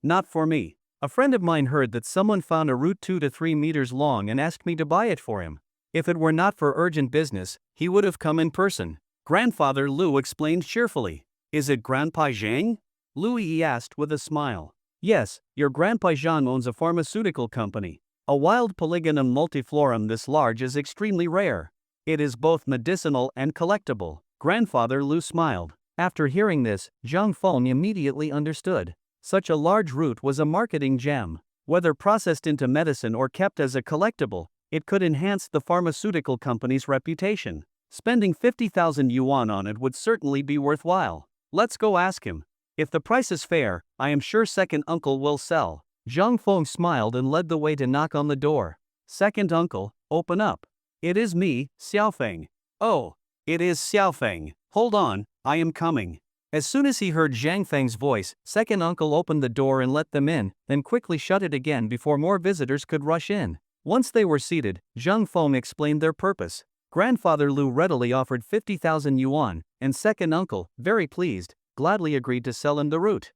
Not for me. A friend of mine heard that someone found a root 2 to 3 meters long and asked me to buy it for him. If it were not for urgent business, he would have come in person. Grandfather Lu explained cheerfully. Is it Grandpa Zhang? Lu Yi asked with a smile. Yes, your Grandpa Zhang owns a pharmaceutical company. A wild Polygonum multiflorum this large is extremely rare. It is both medicinal and collectible. Grandfather Lu smiled. After hearing this, Zhang Feng immediately understood. Such a large root was a marketing gem. Whether processed into medicine or kept as a collectible, it could enhance the pharmaceutical company's reputation. Spending 50,000 yuan on it would certainly be worthwhile. Let's go ask him. If the price is fair, I am sure second uncle will sell. Zhang Feng smiled and led the way to knock on the door. Second uncle, open up. It is me, Xiaofeng. Oh, it is Xiaofeng. Hold on, I am coming. As soon as he heard Zhang Feng's voice, second uncle opened the door and let them in, then quickly shut it again before more visitors could rush in. Once they were seated, Zhang Feng explained their purpose. Grandfather Lu readily offered 50,000 yuan, and second uncle, very pleased, gladly agreed to sell him the root.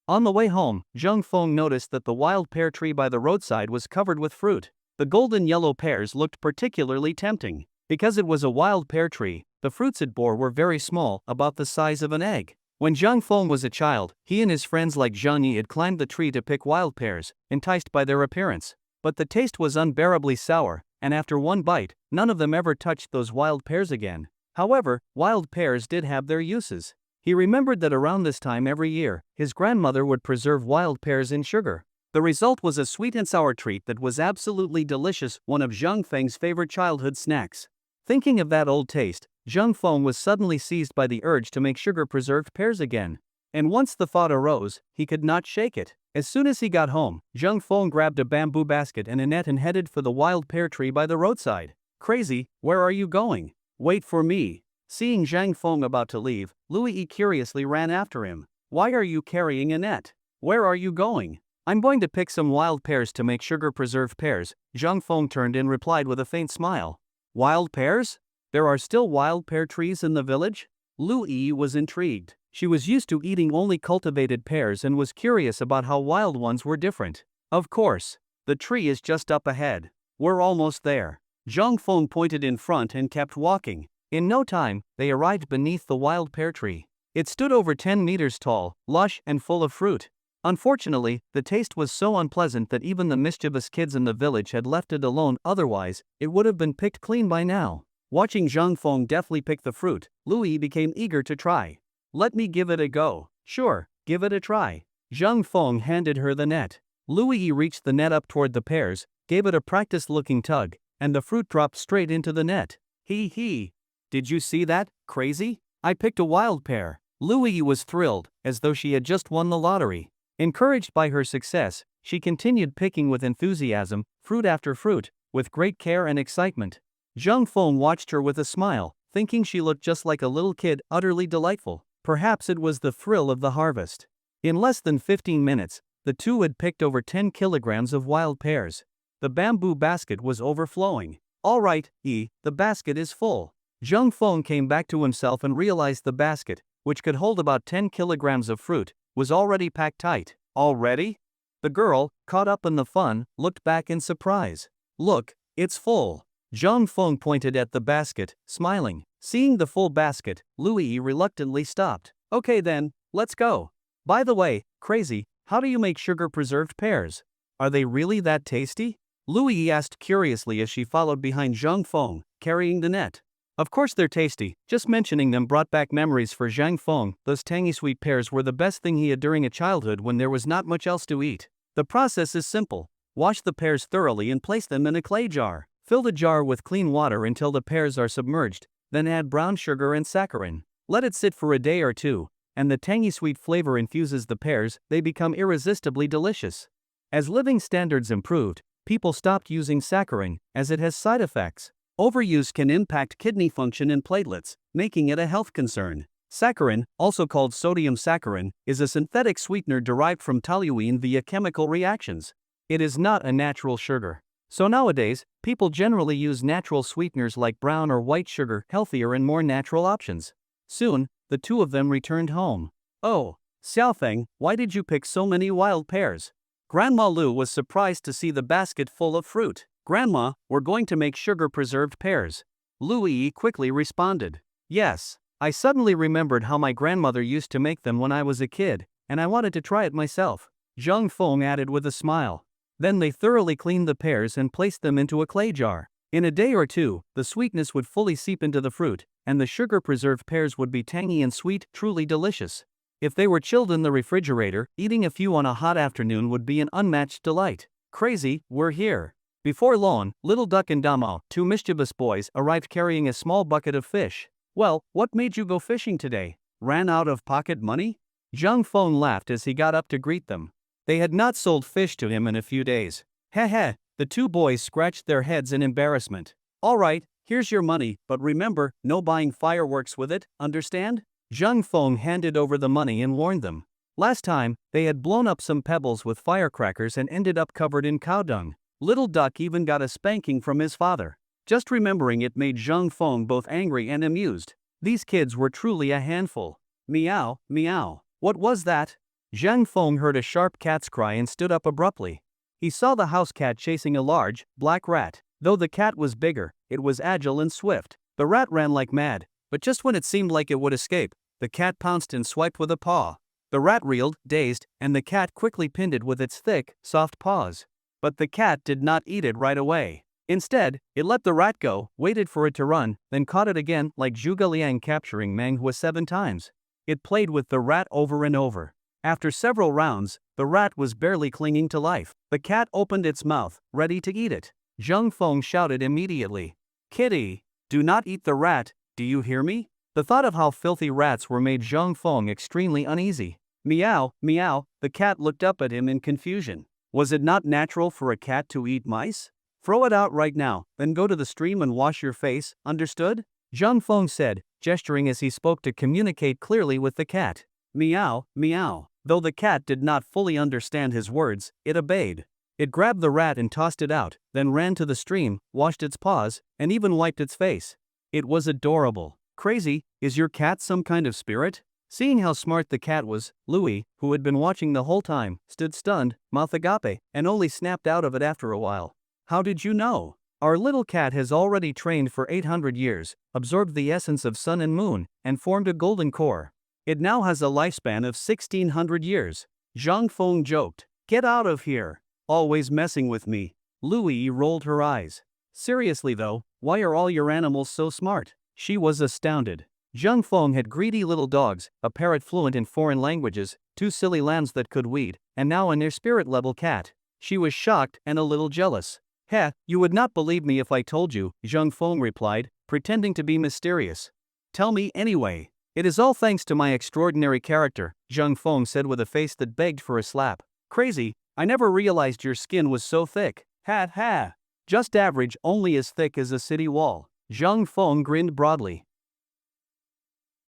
On the way home, Zhang Feng noticed that the wild pear tree by the roadside was covered with fruit. The golden yellow pears looked particularly tempting. Because it was a wild pear tree, the fruits it bore were very small, about the size of an egg. When Zhang Feng was a child, he and his friends like Zhang Yi had climbed the tree to pick wild pears, enticed by their appearance. But the taste was unbearably sour, and after one bite, none of them ever touched those wild pears again. However, wild pears did have their uses. He remembered that around this time every year, his grandmother would preserve wild pears in sugar. The result was a sweet and sour treat that was absolutely delicious, one of Zhang Feng's favorite childhood snacks. Thinking of that old taste, Zhang Feng was suddenly seized by the urge to make sugar-preserved pears again. And once the thought arose, he could not shake it. As soon as he got home, Zhang Feng grabbed a bamboo basket and a net and headed for the wild pear tree by the roadside. Crazy, where are you going? Wait for me. Seeing Zhang Feng about to leave, Lu Yi curiously ran after him. Why are you carrying a net? Where are you going? I'm going to pick some wild pears to make sugar-preserved pears. Zhang Feng turned and replied with a faint smile. Wild pears? There are still wild pear trees in the village? Lu Yi was intrigued. She was used to eating only cultivated pears and was curious about how wild ones were different. Of course. The tree is just up ahead. We're almost there. Zhang Feng pointed in front and kept walking. In no time, they arrived beneath the wild pear tree. It stood over 10 meters tall, lush and full of fruit. Unfortunately, the taste was so unpleasant that even the mischievous kids in the village had left it alone, otherwise, it would have been picked clean by now. Watching Zhang Feng deftly pick the fruit, Lu Yi became eager to try. Let me give it a go. Sure, give it a try. Zhang Feng handed her the net. Lu Yi reached the net up toward the pears, gave it a practiced-looking tug, and the fruit dropped straight into the net. Hee. Did you see that, crazy? I picked a wild pear. Louie was thrilled, as though she had just won the lottery. Encouraged by her success, she continued picking with enthusiasm, fruit after fruit, with great care and excitement. Zhang Feng watched her with a smile, thinking she looked just like a little kid, utterly delightful. Perhaps it was the thrill of the harvest. In less than 15 minutes, the two had picked over 10 kilograms of wild pears. The bamboo basket was overflowing. All right, the basket is full. Zhang Feng came back to himself and realized the basket, which could hold about 10 kilograms of fruit, was already packed tight. Already? The girl, caught up in the fun, looked back in surprise. Look, it's full. Zhang Feng pointed at the basket, smiling. Seeing the full basket, Louis reluctantly stopped. Okay then, let's go. By the way, crazy, how do you make sugar-preserved pears? Are they really that tasty? Louis asked curiously as she followed behind Zhang Feng, carrying the net. Of course they're tasty. Just mentioning them brought back memories for Zhang Feng. Those tangy sweet pears were the best thing he had during a childhood when there was not much else to eat. The process is simple. Wash the pears thoroughly and place them in a clay jar. Fill the jar with clean water until the pears are submerged, then add brown sugar and saccharin. Let it sit for a day or two, and the tangy sweet flavor infuses the pears. They become irresistibly delicious. As living standards improved, people stopped using saccharin, as it has side effects. Overuse can impact kidney function and platelets, making it a health concern. Saccharin, also called sodium saccharin, is a synthetic sweetener derived from toluene via chemical reactions. It is not a natural sugar. So nowadays, people generally use natural sweeteners like brown or white sugar, healthier and more natural options. Soon, the two of them returned home. Oh, Xiaofeng, why did you pick so many wild pears? Grandma Lu was surprised to see the basket full of fruit. Grandma, we're going to make sugar-preserved pears. Louis quickly responded. Yes, I suddenly remembered how my grandmother used to make them when I was a kid, and I wanted to try it myself. Zhang Feng added with a smile. Then they thoroughly cleaned the pears and placed them into a clay jar. In a day or two, the sweetness would fully seep into the fruit, and the sugar-preserved pears would be tangy and sweet, truly delicious. If they were chilled in the refrigerator, eating a few on a hot afternoon would be an unmatched delight. Crazy, we're here. Before long, Little Duck and Damo, two mischievous boys, arrived carrying a small bucket of fish. Well, what made you go fishing today? Ran out of pocket money? Zhang Feng laughed as he got up to greet them. They had not sold fish to him in a few days. Heh, the two boys scratched their heads in embarrassment. All right, here's your money, but remember, no buying fireworks with it, understand? Zhang Feng handed over the money and warned them. Last time, they had blown up some pebbles with firecrackers and ended up covered in cow dung. Little Duck even got a spanking from his father. Just remembering it made Zhang Feng both angry and amused. These kids were truly a handful. Meow, meow. What was that? Zhang Feng heard a sharp cat's cry and stood up abruptly. He saw the house cat chasing a large, black rat. Though the cat was bigger, it was agile and swift. The rat ran like mad, but just when it seemed like it would escape, the cat pounced and swiped with a paw. The rat reeled, dazed, and the cat quickly pinned it with its thick, soft paws. But the cat did not eat it right away. Instead, it let the rat go, waited for it to run, then caught it again, like Zhuge Liang capturing Manhwa 7 times. It played with the rat over and over. After several rounds, the rat was barely clinging to life. The cat opened its mouth, ready to eat it. Zhang Feng shouted immediately. Kitty, do not eat the rat, do you hear me? The thought of how filthy rats were made Zhang Feng extremely uneasy. Meow, meow, the cat looked up at him in confusion. Was it not natural for a cat to eat mice? Throw it out right now, then go to the stream and wash your face, understood? Zhang Feng said, gesturing as he spoke to communicate clearly with the cat. Meow, meow. Though the cat did not fully understand his words, it obeyed. It grabbed the rat and tossed it out, then ran to the stream, washed its paws, and even wiped its face. It was adorable. Crazy, is your cat some kind of spirit? Seeing how smart the cat was, Louis, who had been watching the whole time, stood stunned, mouth agape, and only snapped out of it after a while. How did you know? Our little cat has already trained for 800 years, absorbed the essence of sun and moon, and formed a golden core. It now has a lifespan of 1600 years. Zhang Feng joked. Get out of here. Always messing with me. Louis rolled her eyes. Seriously though, why are all your animals so smart? She was astounded. Zhang Feng had greedy little dogs, a parrot fluent in foreign languages, 2 silly lambs that could weed, and now a near spirit-level cat. She was shocked and a little jealous. Heh, you would not believe me if I told you, Zhang Feng replied, pretending to be mysterious. Tell me anyway. It is all thanks to my extraordinary character, Zhang Feng said with a face that begged for a slap. Crazy, I never realized your skin was so thick. Ha ha. Just average, only as thick as a city wall. Zhang Feng grinned broadly.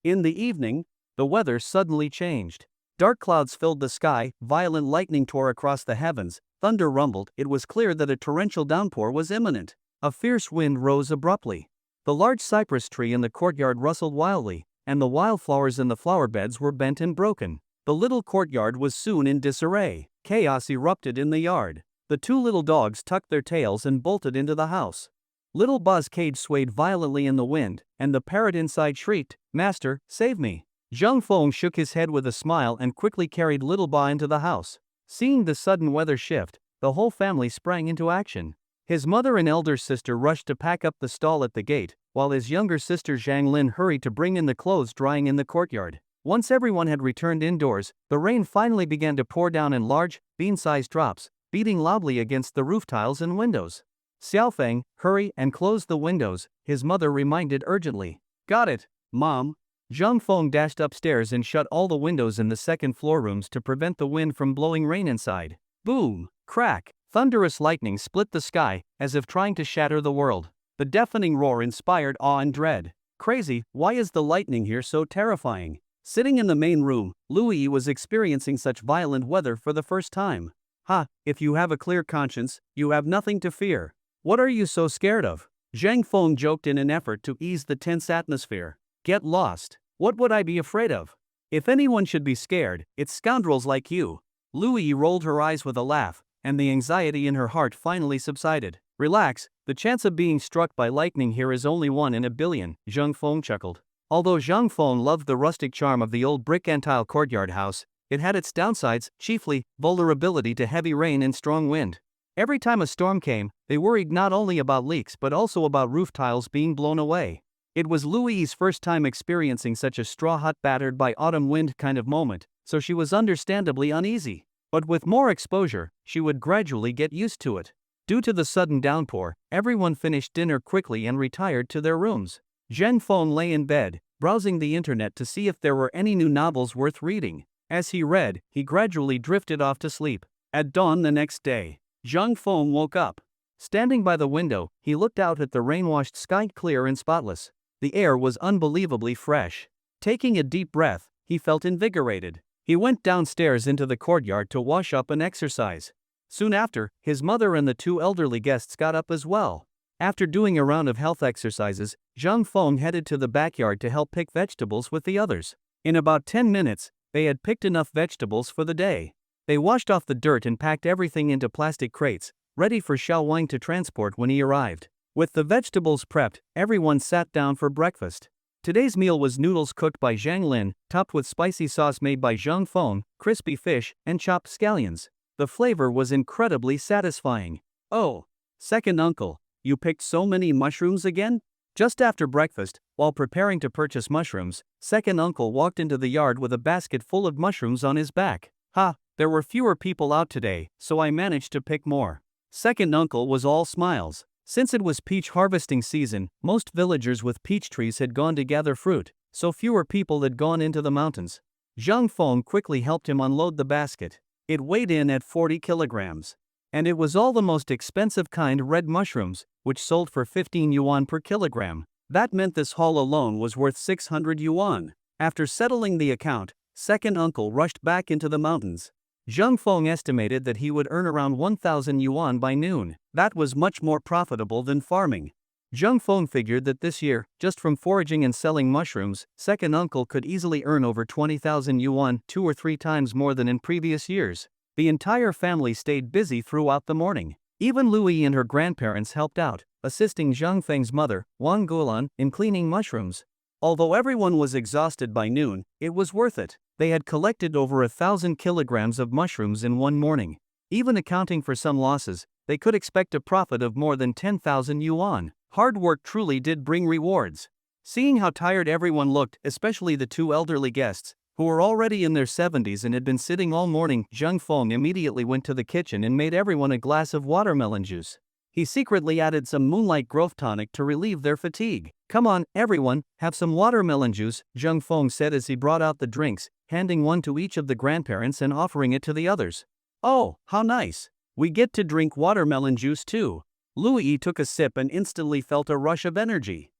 In the evening, the weather suddenly changed. Dark clouds filled the sky, violent lightning tore across the heavens, thunder rumbled. It was clear that a torrential downpour was imminent. A fierce wind rose abruptly. The large cypress tree in the courtyard rustled wildly, and the wildflowers in the flower beds were bent and broken. The little courtyard was soon in disarray. Chaos erupted in the yard. The two little dogs tucked their tails and bolted into the house. Little Buz's cage swayed violently in the wind, and the parrot inside shrieked, "Master, save me." Zhang Feng shook his head with a smile and quickly carried Little Buz into the house. Seeing the sudden weather shift, the whole family sprang into action. His mother and elder sister rushed to pack up the stall at the gate, while his younger sister Zhang Lin hurried to bring in the clothes drying in the courtyard. Once everyone had returned indoors, the rain finally began to pour down in large, bean-sized drops, beating loudly against the roof tiles and windows. Xiaofeng, hurry and close the windows, his mother reminded urgently. Got it, Mom. Zhang Feng dashed upstairs and shut all the windows in the second floor rooms to prevent the wind from blowing rain inside. Boom, crack, thunderous lightning split the sky, as if trying to shatter the world. The deafening roar inspired awe and dread. Crazy, why is the lightning here so terrifying? Sitting in the main room, Louis was experiencing such violent weather for the first time. Ha, if you have a clear conscience, you have nothing to fear. What are you so scared of? Zhang Feng joked in an effort to ease the tense atmosphere. Get lost. What would I be afraid of? If anyone should be scared, it's scoundrels like you. Louis rolled her eyes with a laugh, and the anxiety in her heart finally subsided. Relax, the chance of being struck by lightning here is only 1 in a billion, Zhang Feng chuckled. Although Zhang Feng loved the rustic charm of the old brick and tile courtyard house, it had its downsides, chiefly vulnerability to heavy rain and strong wind. Every time a storm came, they worried not only about leaks but also about roof tiles being blown away. It was Louise's first time experiencing such a straw hut battered by autumn wind kind of moment, so she was understandably uneasy. But with more exposure, she would gradually get used to it. Due to the sudden downpour, everyone finished dinner quickly and retired to their rooms. Zhang Feng lay in bed, browsing the internet to see if there were any new novels worth reading. As he read, he gradually drifted off to sleep. At dawn the next day, Zhang Feng woke up. Standing by the window, he looked out at the rain-washed sky, clear and spotless. The air was unbelievably fresh. Taking a deep breath, he felt invigorated. He went downstairs into the courtyard to wash up and exercise. Soon after, his mother and the two elderly guests got up as well. After doing a round of health exercises, Zhang Feng headed to the backyard to help pick vegetables with the others. In about 10 minutes, they had picked enough vegetables for the day. They washed off the dirt and packed everything into plastic crates, ready for Xiao Wang to transport when he arrived. With the vegetables prepped, everyone sat down for breakfast. Today's meal was noodles cooked by Zhang Lin, topped with spicy sauce made by Zhang Feng, crispy fish, and chopped scallions. The flavor was incredibly satisfying. Oh, second uncle, you picked so many mushrooms again? Just after breakfast, while preparing to purchase mushrooms, second uncle walked into the yard with a basket full of mushrooms on his back. Ha, there were fewer people out today, so I managed to pick more. Second uncle was all smiles. Since it was peach harvesting season, most villagers with peach trees had gone to gather fruit, so fewer people had gone into the mountains. Zhang Feng quickly helped him unload the basket. It weighed in at 40 kilograms. And it was all the most expensive kind, red mushrooms, which sold for 15 yuan per kilogram. That meant this haul alone was worth 600 yuan. After settling the account, second uncle rushed back into the mountains. Zhang Feng estimated that he would earn around 1,000 yuan by noon. That was much more profitable than farming. Zhang Feng figured that this year, just from foraging and selling mushrooms, second uncle could easily earn over 20,000 yuan, 2 or 3 times more than in previous years. The entire family stayed busy throughout the morning. Even Louis and her grandparents helped out, assisting Zhang Feng's mother, Wang Gulan, in cleaning mushrooms. Although everyone was exhausted by noon, it was worth it. They had collected over 1,000 kilograms of mushrooms in one morning. Even accounting for some losses, they could expect a profit of more than 10,000 yuan. Hard work truly did bring rewards. Seeing how tired everyone looked, especially the two elderly guests, who were already in their 70s and had been sitting all morning, Zhang Feng immediately went to the kitchen and made everyone a glass of watermelon juice. He secretly added some moonlight growth tonic to relieve their fatigue. "Come on, everyone, have some watermelon juice," Jung Fong said as he brought out the drinks, handing one to each of the grandparents and offering it to the others. "Oh, how nice. We get to drink watermelon juice too." Louis took a sip and instantly felt a rush of energy.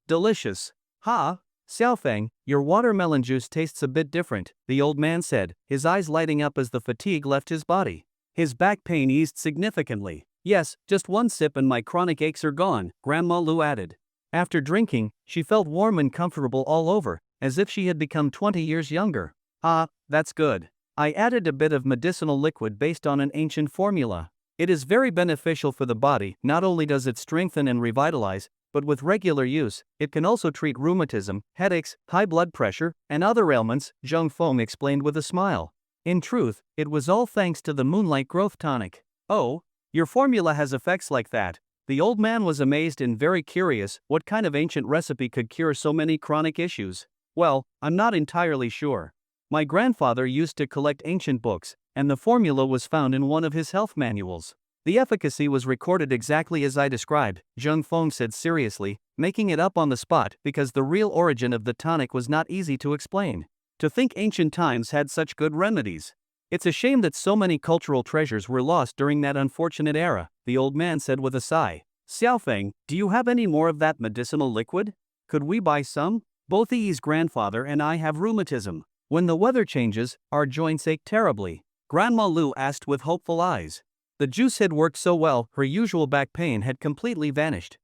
Delicious. Ha! Xiaofeng, your watermelon juice tastes a bit different, the old man said, his eyes lighting up as the fatigue left his body. His back pain eased significantly. "Yes, just one sip and my chronic aches are gone," Grandma Lu added. After drinking, she felt warm and comfortable all over, as if she had become 20 years younger. "Ah, that's good. I added a bit of medicinal liquid based on an ancient formula. It is very beneficial for the body. Not only does it strengthen and revitalize, but with regular use, it can also treat rheumatism, headaches, high blood pressure, and other ailments," Zheng Feng explained with a smile. In truth, it was all thanks to the Moonlight Growth Tonic. "Oh, your formula has effects like that?" The old man was amazed and very curious. What kind of ancient recipe could cure so many chronic issues? "Well, I'm not entirely sure. My grandfather used to collect ancient books, and the formula was found in one of his health manuals. The efficacy was recorded exactly as I described," Zheng Feng said seriously, making it up on the spot because the real origin of the tonic was not easy to explain. To think ancient times had such good remedies. "It's a shame that so many cultural treasures were lost during that unfortunate era," the old man said with a sigh. "Xiaofeng, do you have any more of that medicinal liquid? Could we buy some? Both Yi's grandfather and I have rheumatism. When the weather changes, our joints ache terribly," Grandma Lu asked with hopeful eyes. The juice had worked so well, her usual back pain had completely vanished.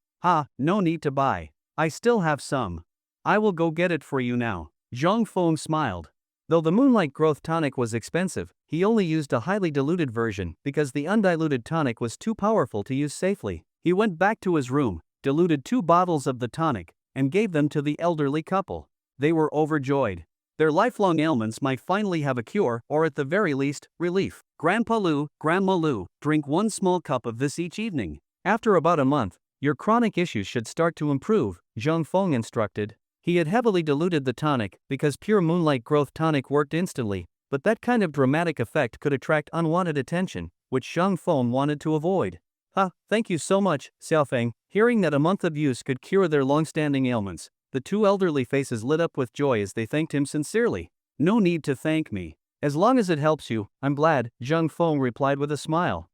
No need to buy. I still have some. I will go get it for you now." Zhang Feng smiled. Though the Moonlight Growth Tonic was expensive, he only used a highly diluted version because the undiluted tonic was too powerful to use safely. He went back to his room, diluted 2 bottles of the tonic, and gave them to the elderly couple. They were overjoyed. Their lifelong ailments might finally have a cure, or at the very least, relief. Grandma Lu, drink 1 small cup of this each evening. After about a month, your chronic issues should start to improve, Zheng Feng instructed. He had heavily diluted the tonic because pure Moonlight Growth Tonic worked instantly, but that kind of dramatic effect could attract unwanted attention, which Zheng Feng wanted to avoid. Thank you so much, Xiaofeng." Hearing that a month of use could cure their long-standing ailments, the 2 elderly faces lit up with joy as they thanked him sincerely. "No need to thank me. As long as it helps you, I'm glad," Zheng Feng replied with a smile.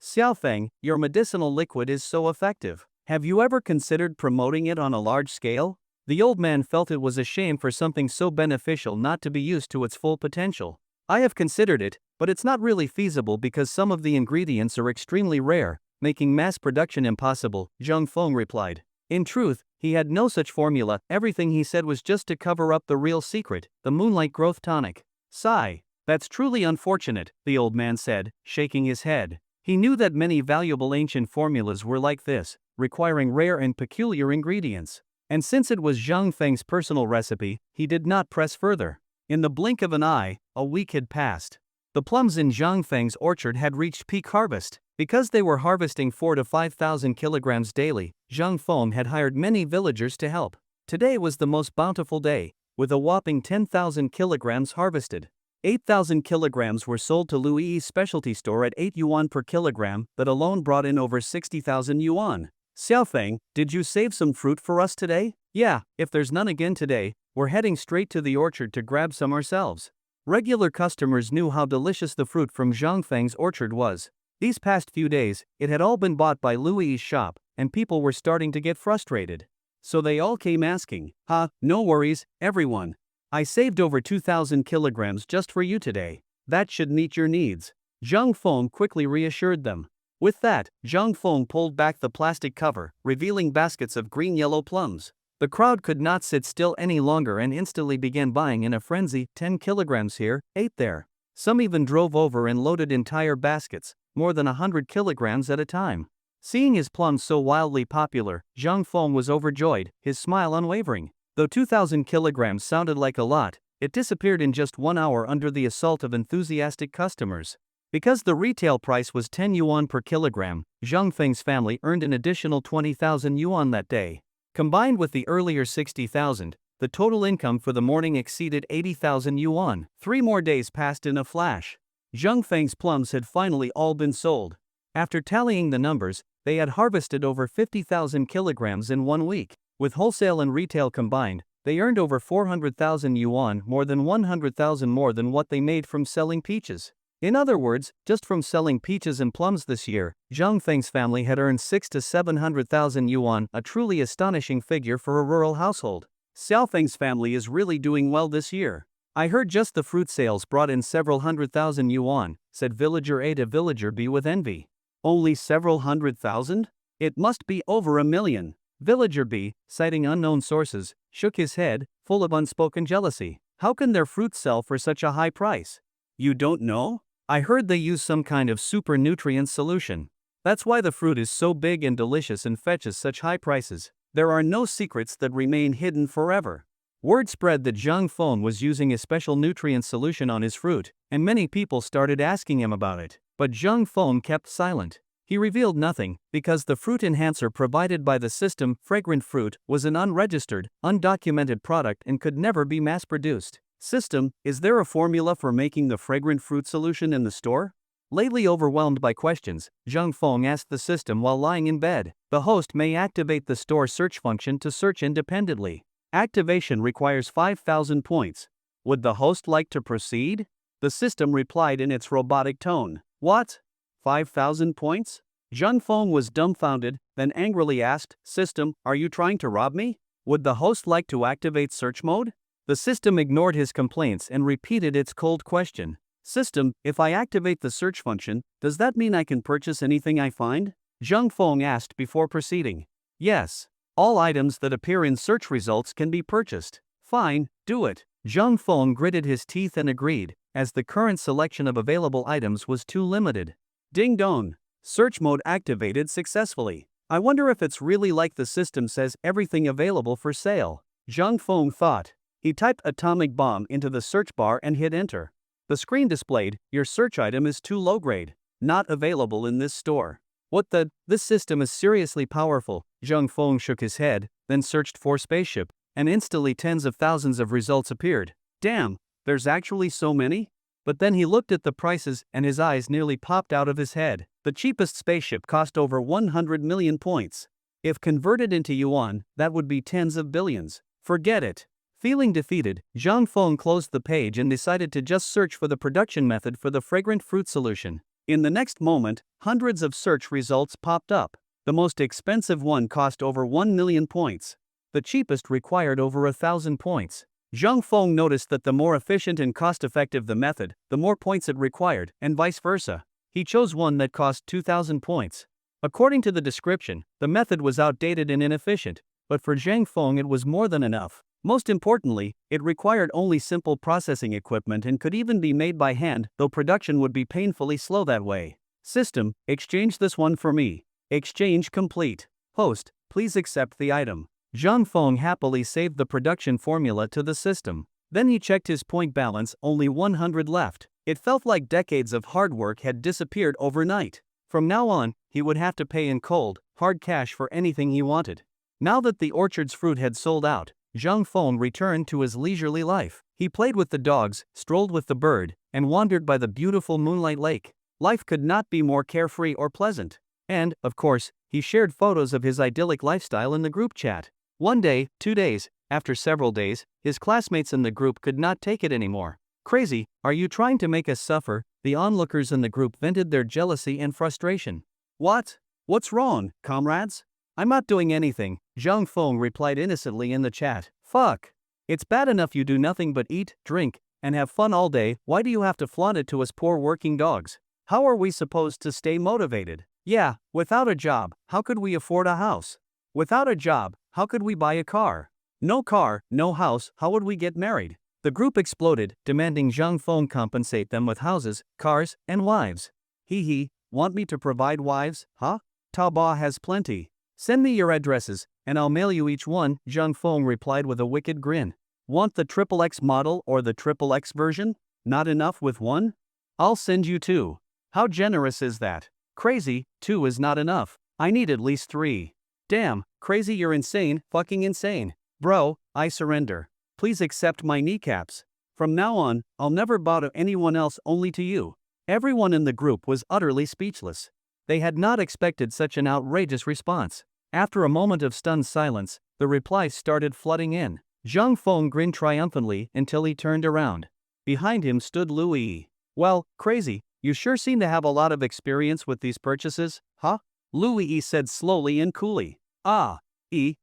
"Xiaofeng, your medicinal liquid is so effective. Have you ever considered promoting it on a large scale?" The old man felt it was a shame for something so beneficial not to be used to its full potential. "I have considered it, but it's not really feasible because some of the ingredients are extremely rare, making mass production impossible," Zheng Feng replied. In truth, he had no such formula. Everything he said was just to cover up the real secret, the Moonlight Growth Tonic. "Sigh. That's truly unfortunate," the old man said, shaking his head. He knew that many valuable ancient formulas were like this, requiring rare and peculiar ingredients. And since it was Zhang Feng's personal recipe, he did not press further. In the blink of an eye, a week had passed. The plums in Zhang Feng's orchard had reached peak harvest. Because they were harvesting 4,000 to 5,000 kilograms daily, Zhang Feng had hired many villagers to help. Today was the most bountiful day, with a whopping 10,000 kilograms harvested. 8,000 kilograms were sold to Louis' specialty store at 8 yuan per kilogram. That alone brought in over 60,000 yuan. "Xiaofeng, did you save some fruit for us today?" "Yeah, if there's none again today, we're heading straight to the orchard to grab some ourselves." Regular customers knew how delicious the fruit from Zhang Feng's orchard was. These past few days, it had all been bought by Louis' shop, and people were starting to get frustrated. So they all came asking, "No worries, everyone. I saved over 2,000 kilograms just for you today. That should meet your needs." Zhang Feng quickly reassured them. With that, Zhang Feng pulled back the plastic cover, revealing baskets of green-yellow plums. The crowd could not sit still any longer and instantly began buying in a frenzy. 10 kilograms here, 8 there. Some even drove over and loaded entire baskets, more than 100 kilograms at a time. Seeing his plums so wildly popular, Zhang Feng was overjoyed, his smile unwavering. Though 2,000 kilograms sounded like a lot, it disappeared in just 1 hour under the assault of enthusiastic customers. Because the retail price was 10 yuan per kilogram, Zhang Feng's family earned an additional 20,000 yuan that day. Combined with the earlier 60,000, the total income for the morning exceeded 80,000 yuan. 3 more days passed in a flash. Zhang Feng's plums had finally all been sold. After tallying the numbers, they had harvested over 50,000 kilograms in 1 week. With wholesale and retail combined, they earned over 400,000 yuan, more than 100,000 more than what they made from selling peaches. In other words, just from selling peaches and plums this year, Zhang Feng's family had earned 600,000 to 700,000 yuan, a truly astonishing figure for a rural household. Xiao Feng's family is really doing well this year. I heard just the fruit sales brought in several 100,000 yuan, said villager A to villager B with envy. Only several 100,000? It must be over 1 million. Villager B, citing unknown sources, shook his head, full of unspoken jealousy. How can their fruit sell for such a high price? You don't know? I heard they use some kind of super nutrient solution. That's why the fruit is so big and delicious and fetches such high prices. There are no secrets that remain hidden forever. Word spread that Zhang Feng was using a special nutrient solution on his fruit, and many people started asking him about it. But Zhang Feng kept silent. He revealed nothing, because the fruit enhancer provided by the system, fragrant fruit, was an unregistered, undocumented product and could never be mass-produced. System, is there a formula for making the fragrant fruit solution in the store? Lately overwhelmed by questions, Zhang Feng asked the system while lying in bed. The host may activate the store search function to search independently. Activation requires 5,000 points. Would the host like to proceed? The system replied in its robotic tone. What? 5,000 points? Zhang Feng was dumbfounded, then angrily asked, System, are you trying to rob me? Would the host like to activate search mode? The system ignored his complaints and repeated its cold question. System, if I activate the search function, does that mean I can purchase anything I find? Zhang Feng asked before proceeding. Yes. All items that appear in search results can be purchased. Fine, do it. Zhang Feng gritted his teeth and agreed, as the current selection of available items was too limited. Ding dong. Search mode activated successfully. I wonder if it's really like the system says everything available for sale. Zhang Feng thought. He typed atomic bomb into the search bar and hit enter. The screen displayed, your search item is too low grade. Not available in this store. What the? This system is seriously powerful. Zhang Feng shook his head, then searched for spaceship, and instantly tens of thousands of results appeared. Damn, there's actually so many? But then he looked at the prices and his eyes nearly popped out of his head. The cheapest spaceship cost over 100 million points. If converted into yuan, that would be tens of billions. Forget it. Feeling defeated, Zhang Feng closed the page and decided to just search for the production method for the fragrant fruit solution. In the next moment, hundreds of search results popped up. The most expensive one cost over 1 million points. The cheapest required over 1,000 points. Zhang Feng noticed that the more efficient and cost-effective the method, the more points it required, and vice versa. He chose one that cost 2,000 points. According to the description, the method was outdated and inefficient, but for Zhang Feng it was more than enough. Most importantly, it required only simple processing equipment and could even be made by hand, though production would be painfully slow that way. System, exchange this one for me. Exchange complete. Host, please accept the item. Zhang Feng happily saved the production formula to the system. Then he checked his point balance, only 100 left. It felt like decades of hard work had disappeared overnight. From now on, he would have to pay in cold, hard cash for anything he wanted. Now that the orchard's fruit had sold out, Zhang Feng returned to his leisurely life. He played with the dogs, strolled with the bird, and wandered by the beautiful moonlight lake. Life could not be more carefree or pleasant. And, of course, he shared photos of his idyllic lifestyle in the group chat. One day, 2 days, after several days, his classmates in the group could not take it anymore. Crazy, are you trying to make us suffer? The onlookers in the group vented their jealousy and frustration. What? What's wrong, comrades? I'm not doing anything, Zhang Feng replied innocently in the chat. Fuck. It's bad enough you do nothing but eat, drink, and have fun all day. Why do you have to flaunt it to us poor working dogs? How are we supposed to stay motivated? Yeah, without a job, how could we afford a house? Without a job, how could we buy a car? No car, no house, how would we get married? The group exploded, demanding Zhang Feng compensate them with houses, cars, and wives. Hee, want me to provide wives, huh? Taobao has plenty. Send me your addresses, and I'll mail you each one, Zhang Feng replied with a wicked grin. Want the XXX model or the XXX version? Not enough with one? I'll send you 2. How generous is that? Crazy, 2 is not enough. I need at least 3. Damn, crazy, you're insane, fucking insane. Bro, I surrender. Please accept my kneecaps. From now on, I'll never bow to anyone else, only to you. Everyone in the group was utterly speechless. They had not expected such an outrageous response. After a moment of stunned silence, the replies started flooding in. Zhang Feng grinned triumphantly until he turned around. Behind him stood Lu Yi. "Well, crazy, you sure seem to have a lot of experience with these purchases, huh?" Lu Yi said slowly and coolly. "Ah,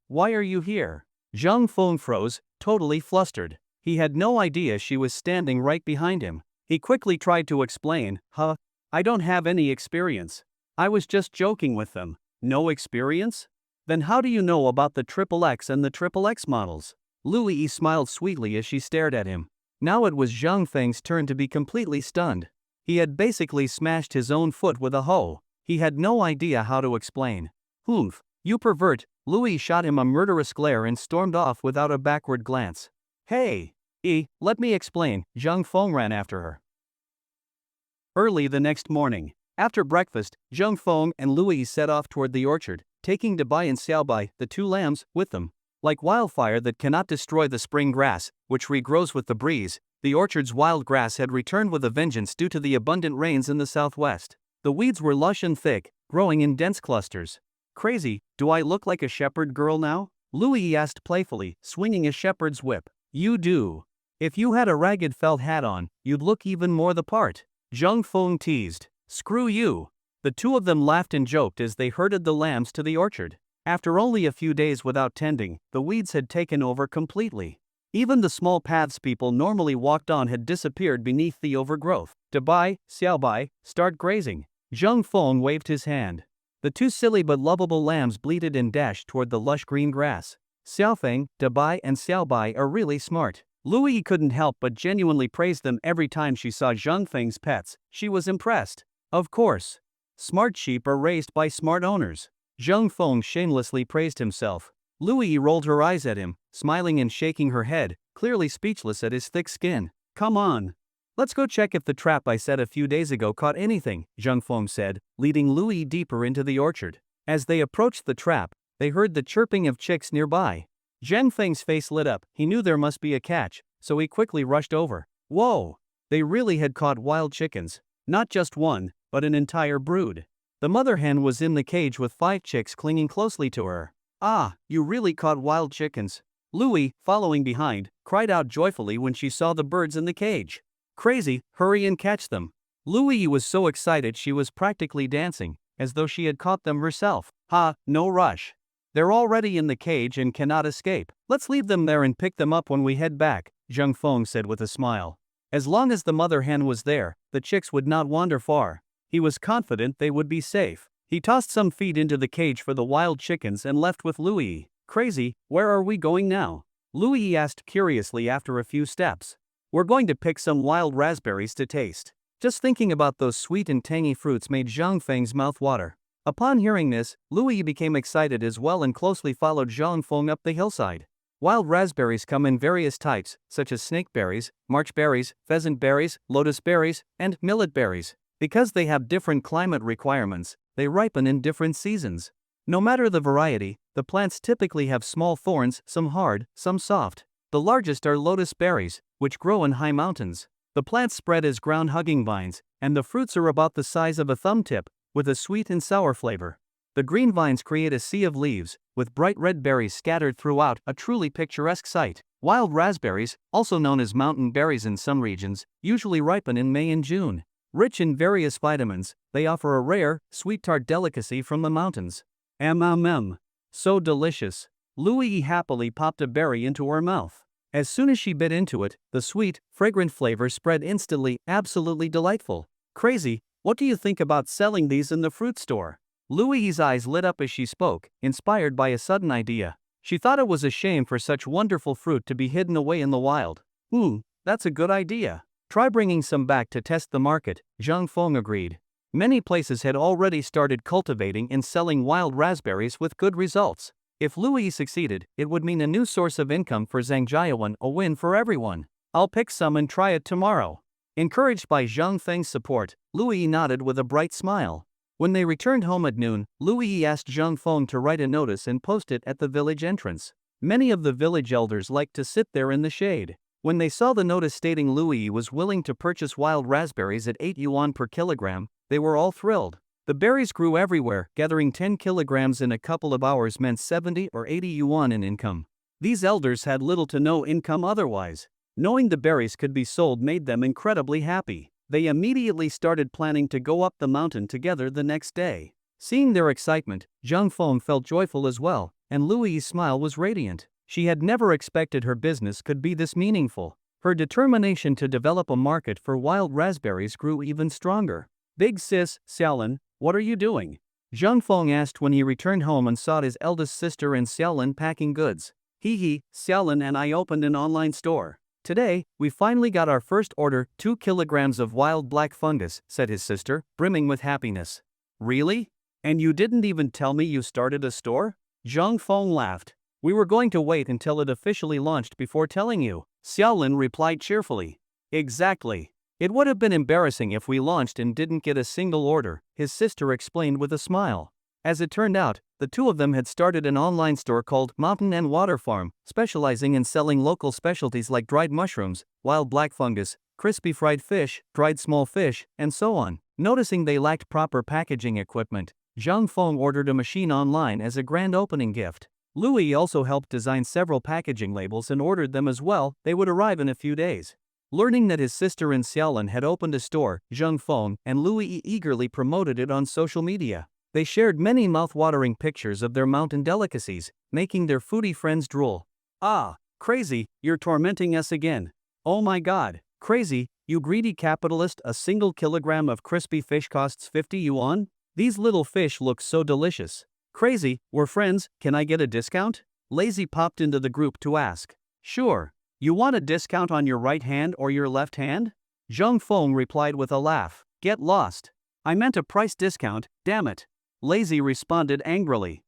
why are you here?" Zhang Feng froze, totally flustered. He had no idea she was standing right behind him. He quickly tried to explain, I don't have any experience. I was just joking with them." "No experience? Then how do you know about the XXX and the XXX models?" Lu Yi smiled sweetly as she stared at him. Now it was Zhang Feng's turn to be completely stunned. He had basically smashed his own foot with a hoe. He had no idea how to explain. "Humph, you pervert." Lu Yi shot him a murderous glare and stormed off without a backward glance. "Hey, let me explain." Zhang Feng ran after her. Early the next morning, after breakfast, Zhang Feng and Lu Yi set off toward the orchard, taking Dabai and Xiaobai, the two lambs, with them. Like wildfire that cannot destroy the spring grass, which regrows with the breeze, the orchard's wild grass had returned with a vengeance due to the abundant rains in the southwest. The weeds were lush and thick, growing in dense clusters. "Crazy, do I look like a shepherd girl now?" Lu Yi asked playfully, swinging a shepherd's whip. "You do. If you had a ragged felt hat on, you'd look even more the part," Zhang Feng teased. "Screw you." The two of them laughed and joked as they herded the lambs to the orchard. After only a few days without tending, the weeds had taken over completely. Even the small paths people normally walked on had disappeared beneath the overgrowth. "Dabai, Xiaobai, start grazing." Zhang Feng waved his hand. The two silly but lovable lambs bleated and dashed toward the lush green grass. Xiaofeng, Dabai and Xiaobai are really smart. Lu Yi couldn't help but genuinely praise them every time she saw Zhang Feng's pets. She was impressed. Of course. Smart sheep are raised by smart owners. Zhang Feng shamelessly praised himself. Lu Yi rolled her eyes at him, smiling and shaking her head, clearly speechless at his thick skin. "Come on. Let's go check if the trap I set a few days ago caught anything," Zhang Feng said, leading Lu Yi deeper into the orchard. As they approached the trap, they heard the chirping of chicks nearby. Zhang Feng's face lit up. He knew there must be a catch, so he quickly rushed over. Whoa! They really had caught wild chickens. Not just one, but an entire brood. The mother hen was in the cage with 5 chicks clinging closely to her. "Ah, you really caught wild chickens." Lu Yi, following behind, cried out joyfully when she saw the birds in the cage. "Crazy, hurry and catch them." Lu Yi was so excited she was practically dancing, as though she had caught them herself. No rush. They're already in the cage and cannot escape. Let's leave them there and pick them up when we head back, Zhang Feng said with a smile. As long as the mother hen was there, the chicks would not wander far. He was confident they would be safe. He tossed some feed into the cage for the wild chickens and left with Lu Yi. "Crazy, where are we going now?" Lu Yi asked curiously after a few steps. "We're going to pick some wild raspberries to taste." Just thinking about those sweet and tangy fruits made Zhang Feng's mouth water. Upon hearing this, Lu Yi became excited as well and closely followed Zhang Feng up the hillside. Wild raspberries come in various types, such as snakeberries, marchberries, pheasant berries, lotus berries, and millet berries. Because they have different climate requirements, they ripen in different seasons. No matter the variety, the plants typically have small thorns, some hard, some soft. The largest are lotus berries, which grow in high mountains. The plants spread as ground-hugging vines, and the fruits are about the size of a thumb tip, with a sweet and sour flavor. The green vines create a sea of leaves, with bright red berries scattered throughout, a truly picturesque sight. Wild raspberries, also known as mountain berries in some regions, usually ripen in May and June. Rich in various vitamins, they offer a rare, sweet tart delicacy from the mountains. So delicious. Lu Yi happily popped a berry into her mouth. As soon as she bit into it, the sweet, fragrant flavor spread instantly, absolutely delightful. "Crazy, what do you think about selling these in the fruit store?" Lu Yi's eyes lit up as she spoke, inspired by a sudden idea. She thought it was a shame for such wonderful fruit to be hidden away in the wild. That's a good idea. Try bringing some back to test the market, Zhang Feng agreed. Many places had already started cultivating and selling wild raspberries with good results. If Lu Yi succeeded, it would mean a new source of income for Zhang Jiawan, a win for everyone. "I'll pick some and try it tomorrow." Encouraged by Zhang Feng's support, Lu Yi nodded with a bright smile. When they returned home at noon, Lu Yi asked Zhang Feng to write a notice and post it at the village entrance. Many of the village elders liked to sit there in the shade. When they saw the notice stating Lu Yi was willing to purchase wild raspberries at 8 yuan per kilogram, they were all thrilled. The berries grew everywhere, gathering 10 kilograms in a couple of hours meant 70 or 80 yuan in income. These elders had little to no income otherwise. Knowing the berries could be sold made them incredibly happy. They immediately started planning to go up the mountain together the next day. Seeing their excitement, Zhang Feng felt joyful as well, and Louis's smile was radiant. She had never expected her business could be this meaningful. Her determination to develop a market for wild raspberries grew even stronger. Big sis, Xiaolin, what are you doing? Zhang Feng asked when he returned home and saw his eldest sister and Xiaolin packing goods. Xiaolin and I opened an online store. Today, we finally got our first order, 2 kilograms of wild black fungus, said his sister, brimming with happiness. Really? And you didn't even tell me you started a store? Zhang Feng laughed. We were going to wait until it officially launched before telling you, Xiaolin replied cheerfully. Exactly. It would have been embarrassing if we launched and didn't get a single order, his sister explained with a smile. As it turned out, the two of them had started an online store called Mountain and Water Farm, specializing in selling local specialties like dried mushrooms, wild black fungus, crispy fried fish, dried small fish, and so on. Noticing they lacked proper packaging equipment, Zhang Feng ordered a machine online as a grand opening gift. Louis also helped design several packaging labels and ordered them as well. They would arrive in a few days. Learning that his sister in Xiaolin had opened a store, Zhang Feng and Louis eagerly promoted it on social media. They shared many mouth-watering pictures of their mountain delicacies, making their foodie friends drool. Ah, crazy, you're tormenting us again. Oh my god, crazy, you greedy capitalist, a single kilogram of crispy fish costs 50 yuan? These little fish look so delicious. Crazy, we're friends, can I get a discount? Lazy popped into the group to ask. Sure. You want a discount on your right hand or your left hand? Zhang Feng replied with a laugh. Get lost. I meant a price discount, damn it. Lazy responded angrily.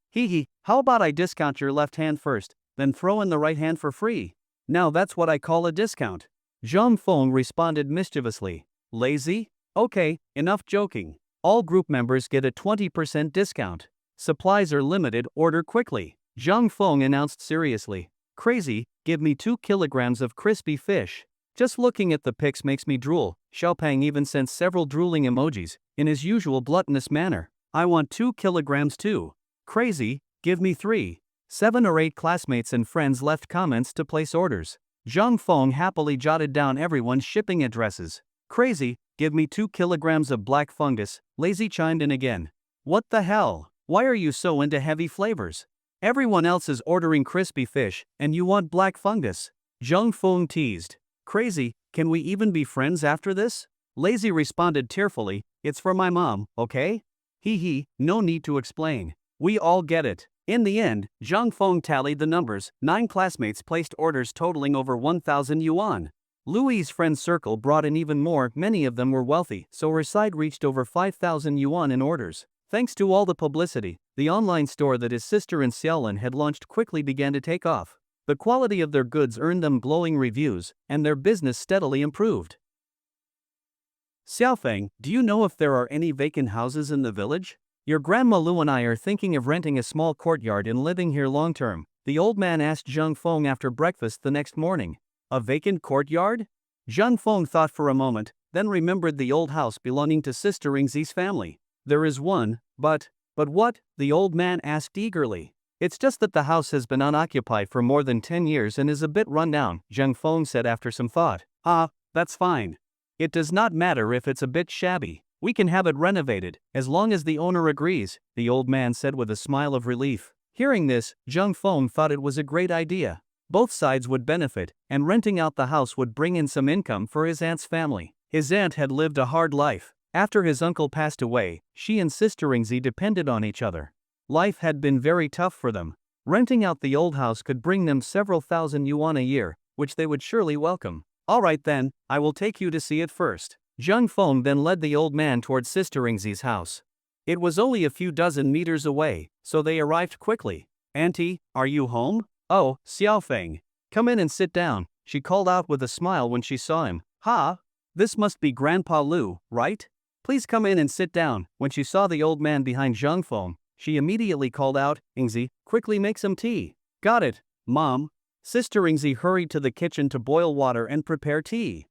How about I discount your left hand first, then throw in the right hand for free? Now that's what I call a discount. Zhang Feng responded mischievously. Lazy? Okay, enough joking. All group members get a 20% discount. Supplies are limited, order quickly. Zhang Feng announced seriously. Crazy, give me 2 kilograms of crispy fish. Just looking at the pics makes me drool. Xiaopang even sent several drooling emojis, in his usual gluttonous manner. I want 2 kilograms too. Crazy, give me 3. 7 or 8 classmates and friends left comments to place orders. Zhang Feng happily jotted down everyone's shipping addresses. Crazy, give me 2 kilograms of black fungus, Lazy chimed in again. What the hell? Why are you so into heavy flavors? Everyone else is ordering crispy fish, and you want black fungus. Zhang Feng teased. Crazy, can we even be friends after this? Lazy responded tearfully, it's for my mom, okay? No need to explain. We all get it. In the end, Zhang Feng tallied the numbers. 9 classmates placed orders totaling over 1,000 yuan. Louis's friend circle brought in even more, many of them were wealthy, so her side reached over 5,000 yuan in orders. Thanks to all the publicity, the online store that his sister in Xiaolin had launched quickly began to take off. The quality of their goods earned them glowing reviews, and their business steadily improved. Xiaofeng, do you know if there are any vacant houses in the village? Your grandma Lu and I are thinking of renting a small courtyard and living here long term, the old man asked Zhang Feng after breakfast the next morning. A vacant courtyard? Zhang Feng thought for a moment, then remembered the old house belonging to Sister Yingzi's family. There is one, but what? The old man asked eagerly. It's just that the house has been unoccupied for more than 10 years and is a bit run down, Zhang Feng said after some thought. That's fine. It does not matter if it's a bit shabby. We can have it renovated, as long as the owner agrees, the old man said with a smile of relief. Hearing this, Zhang Feng thought it was a great idea. Both sides would benefit, and renting out the house would bring in some income for his aunt's family. His aunt had lived a hard life. After his uncle passed away, she and Sister Yingzi depended on each other. Life had been very tough for them. Renting out the old house could bring them several thousand yuan a year, which they would surely welcome. Alright then, I will take you to see it first. Zhang Feng then led the old man towards Sister Yingzi's house. It was only a few dozen meters away, so they arrived quickly. Auntie, are you home? Oh, Xiaofeng. Come in and sit down, she called out with a smile when she saw him. This must be Grandpa Lu, right? Please come in and sit down. When she saw the old man behind Zhang Feng, she immediately called out, Yingzi, quickly make some tea. Got it, Mom. Sister Yingzi hurried to the kitchen to boil water and prepare tea.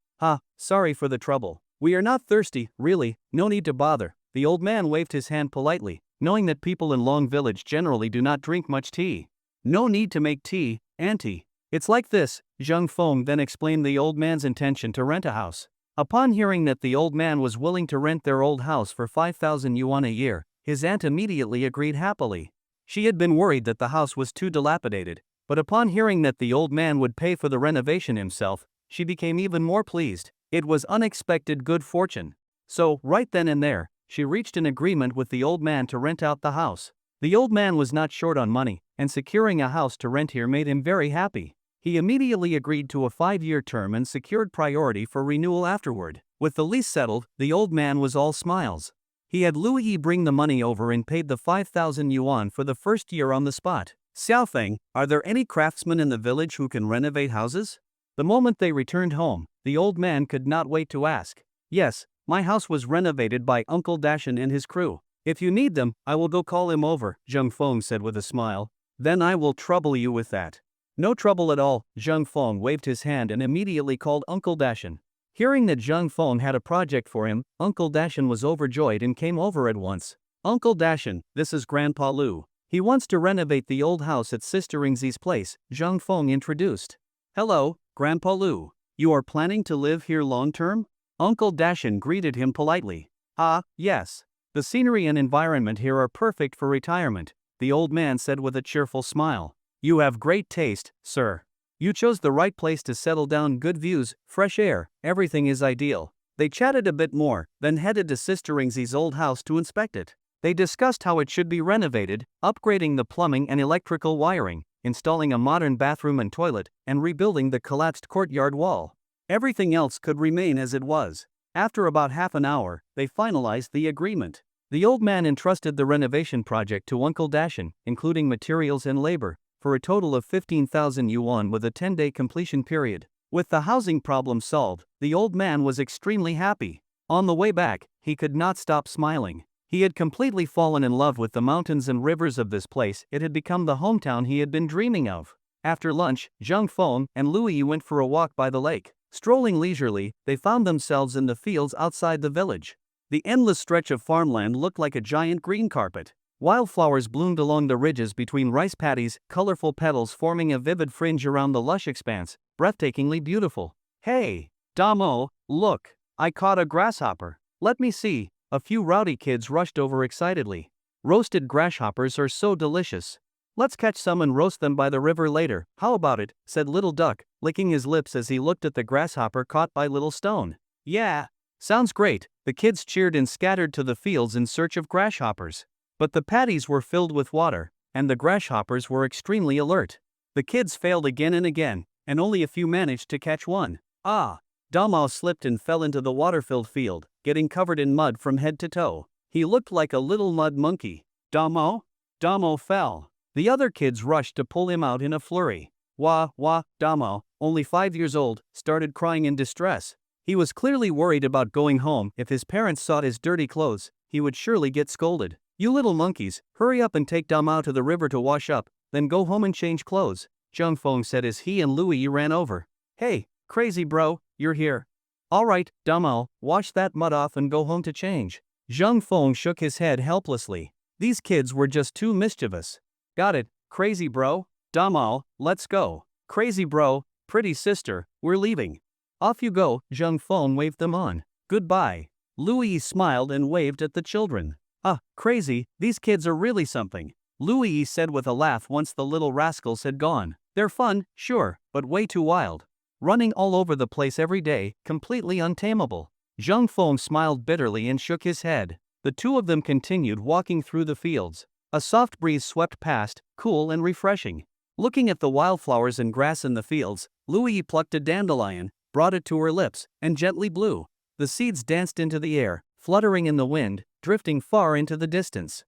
Sorry for the trouble. We are not thirsty, really, no need to bother, The old man waved his hand politely, knowing that people in Long Village generally do not drink much tea. No need to make tea, auntie. It's like this, Zhang Feng then explained the old man's intention to rent a house. Upon hearing that the old man was willing to rent their old house for 5,000 yuan a year, his aunt immediately agreed happily. She had been worried that the house was too dilapidated, but upon hearing that the old man would pay for the renovation himself, she became even more pleased. It was unexpected good fortune. So, right then and there, she reached an agreement with the old man to rent out the house. The old man was not short on money, and securing a house to rent here made him very happy. He immediately agreed to a 5-year term and secured priority for renewal afterward. With the lease settled, the old man was all smiles. He had Lu Yi bring the money over and paid the 5,000 yuan for the first year on the spot. Xiaofeng, are there any craftsmen in the village who can renovate houses? The moment they returned home, the old man could not wait to ask. Yes, my house was renovated by Uncle Dashan and his crew. If you need them, I will go call him over, Zhang Feng said with a smile. Then I will trouble you with that. No trouble at all, Zhang Feng waved his hand and immediately called Uncle Dashan. Hearing that Zhang Feng had a project for him, Uncle Dashan was overjoyed and came over at once. Uncle Dashan, this is Grandpa Lu. He wants to renovate the old house at Sister Ringzi's place, Zhang Feng introduced. Hello, Grandpa Lu. You are planning to live here long term? Uncle Dashan greeted him politely. Ah, yes. The scenery and environment here are perfect for retirement, the old man said with a cheerful smile. You have great taste, sir. You chose the right place to settle down. Good views, fresh air, everything is ideal. They chatted a bit more, then headed to Sister Ringzi's old house to inspect it. They discussed how it should be renovated, upgrading the plumbing and electrical wiring, installing a modern bathroom and toilet, and rebuilding the collapsed courtyard wall. Everything else could remain as it was. After about half an hour, they finalized the agreement. The old man entrusted the renovation project to Uncle Dashan, including materials and labor, for a total of 15,000 yuan with a 10-day completion period. With the housing problem solved, the old man was extremely happy. On the way back, he could not stop smiling. He had completely fallen in love with the mountains and rivers of this place. It had become the hometown he had been dreaming of. After lunch, Zhang Feng and Lu Yi went for a walk by the lake. Strolling leisurely, they found themselves in the fields outside the village. The endless stretch of farmland looked like a giant green carpet. Wildflowers bloomed along the ridges between rice paddies, colorful petals forming a vivid fringe around the lush expanse, breathtakingly beautiful. Hey, Damo, look, I caught a grasshopper. Let me see. A few rowdy kids rushed over excitedly. Roasted grasshoppers are so delicious. Let's catch some and roast them by the river later. How about it? Said Little Duck, licking his lips as he looked at the grasshopper caught by Little Stone. Yeah, sounds great. The kids cheered and scattered to the fields in search of grasshoppers. But the paddies were filled with water, and the grasshoppers were extremely alert. The kids failed again and again, and only a few managed to catch one. Ah! Damo slipped and fell into the water-filled field, getting covered in mud from head to toe. He looked like a little mud monkey. Damo fell. The other kids rushed to pull him out in a flurry. Wah, Damo, only 5 years old, started crying in distress. He was clearly worried about going home. If his parents saw his dirty clothes, he would surely get scolded. You little monkeys, hurry up and take Damo to the river to wash up, then go home and change clothes, Zhang Feng said as he and Lu Yi ran over. Hey, crazy bro, you're here. Alright, Damo, wash that mud off and go home to change. Zhang Feng shook his head helplessly. These kids were just too mischievous. Got it, crazy bro. Damo, let's go. Crazy bro, pretty sister, we're leaving. Off you go, Zhang Feng waved them on. Goodbye. Lu Yi smiled and waved at the children. Ah, crazy, these kids are really something, Lu Yi said with a laugh once the little rascals had gone. They're fun, sure, but way too wild. Running all over the place every day, completely untamable. Zhang Feng smiled bitterly and shook his head. The two of them continued walking through the fields. A soft breeze swept past, cool and refreshing. Looking at the wildflowers and grass in the fields, Lu Yi plucked a dandelion, brought it to her lips, and gently blew. The seeds danced into the air, fluttering in the wind, drifting far into the distance.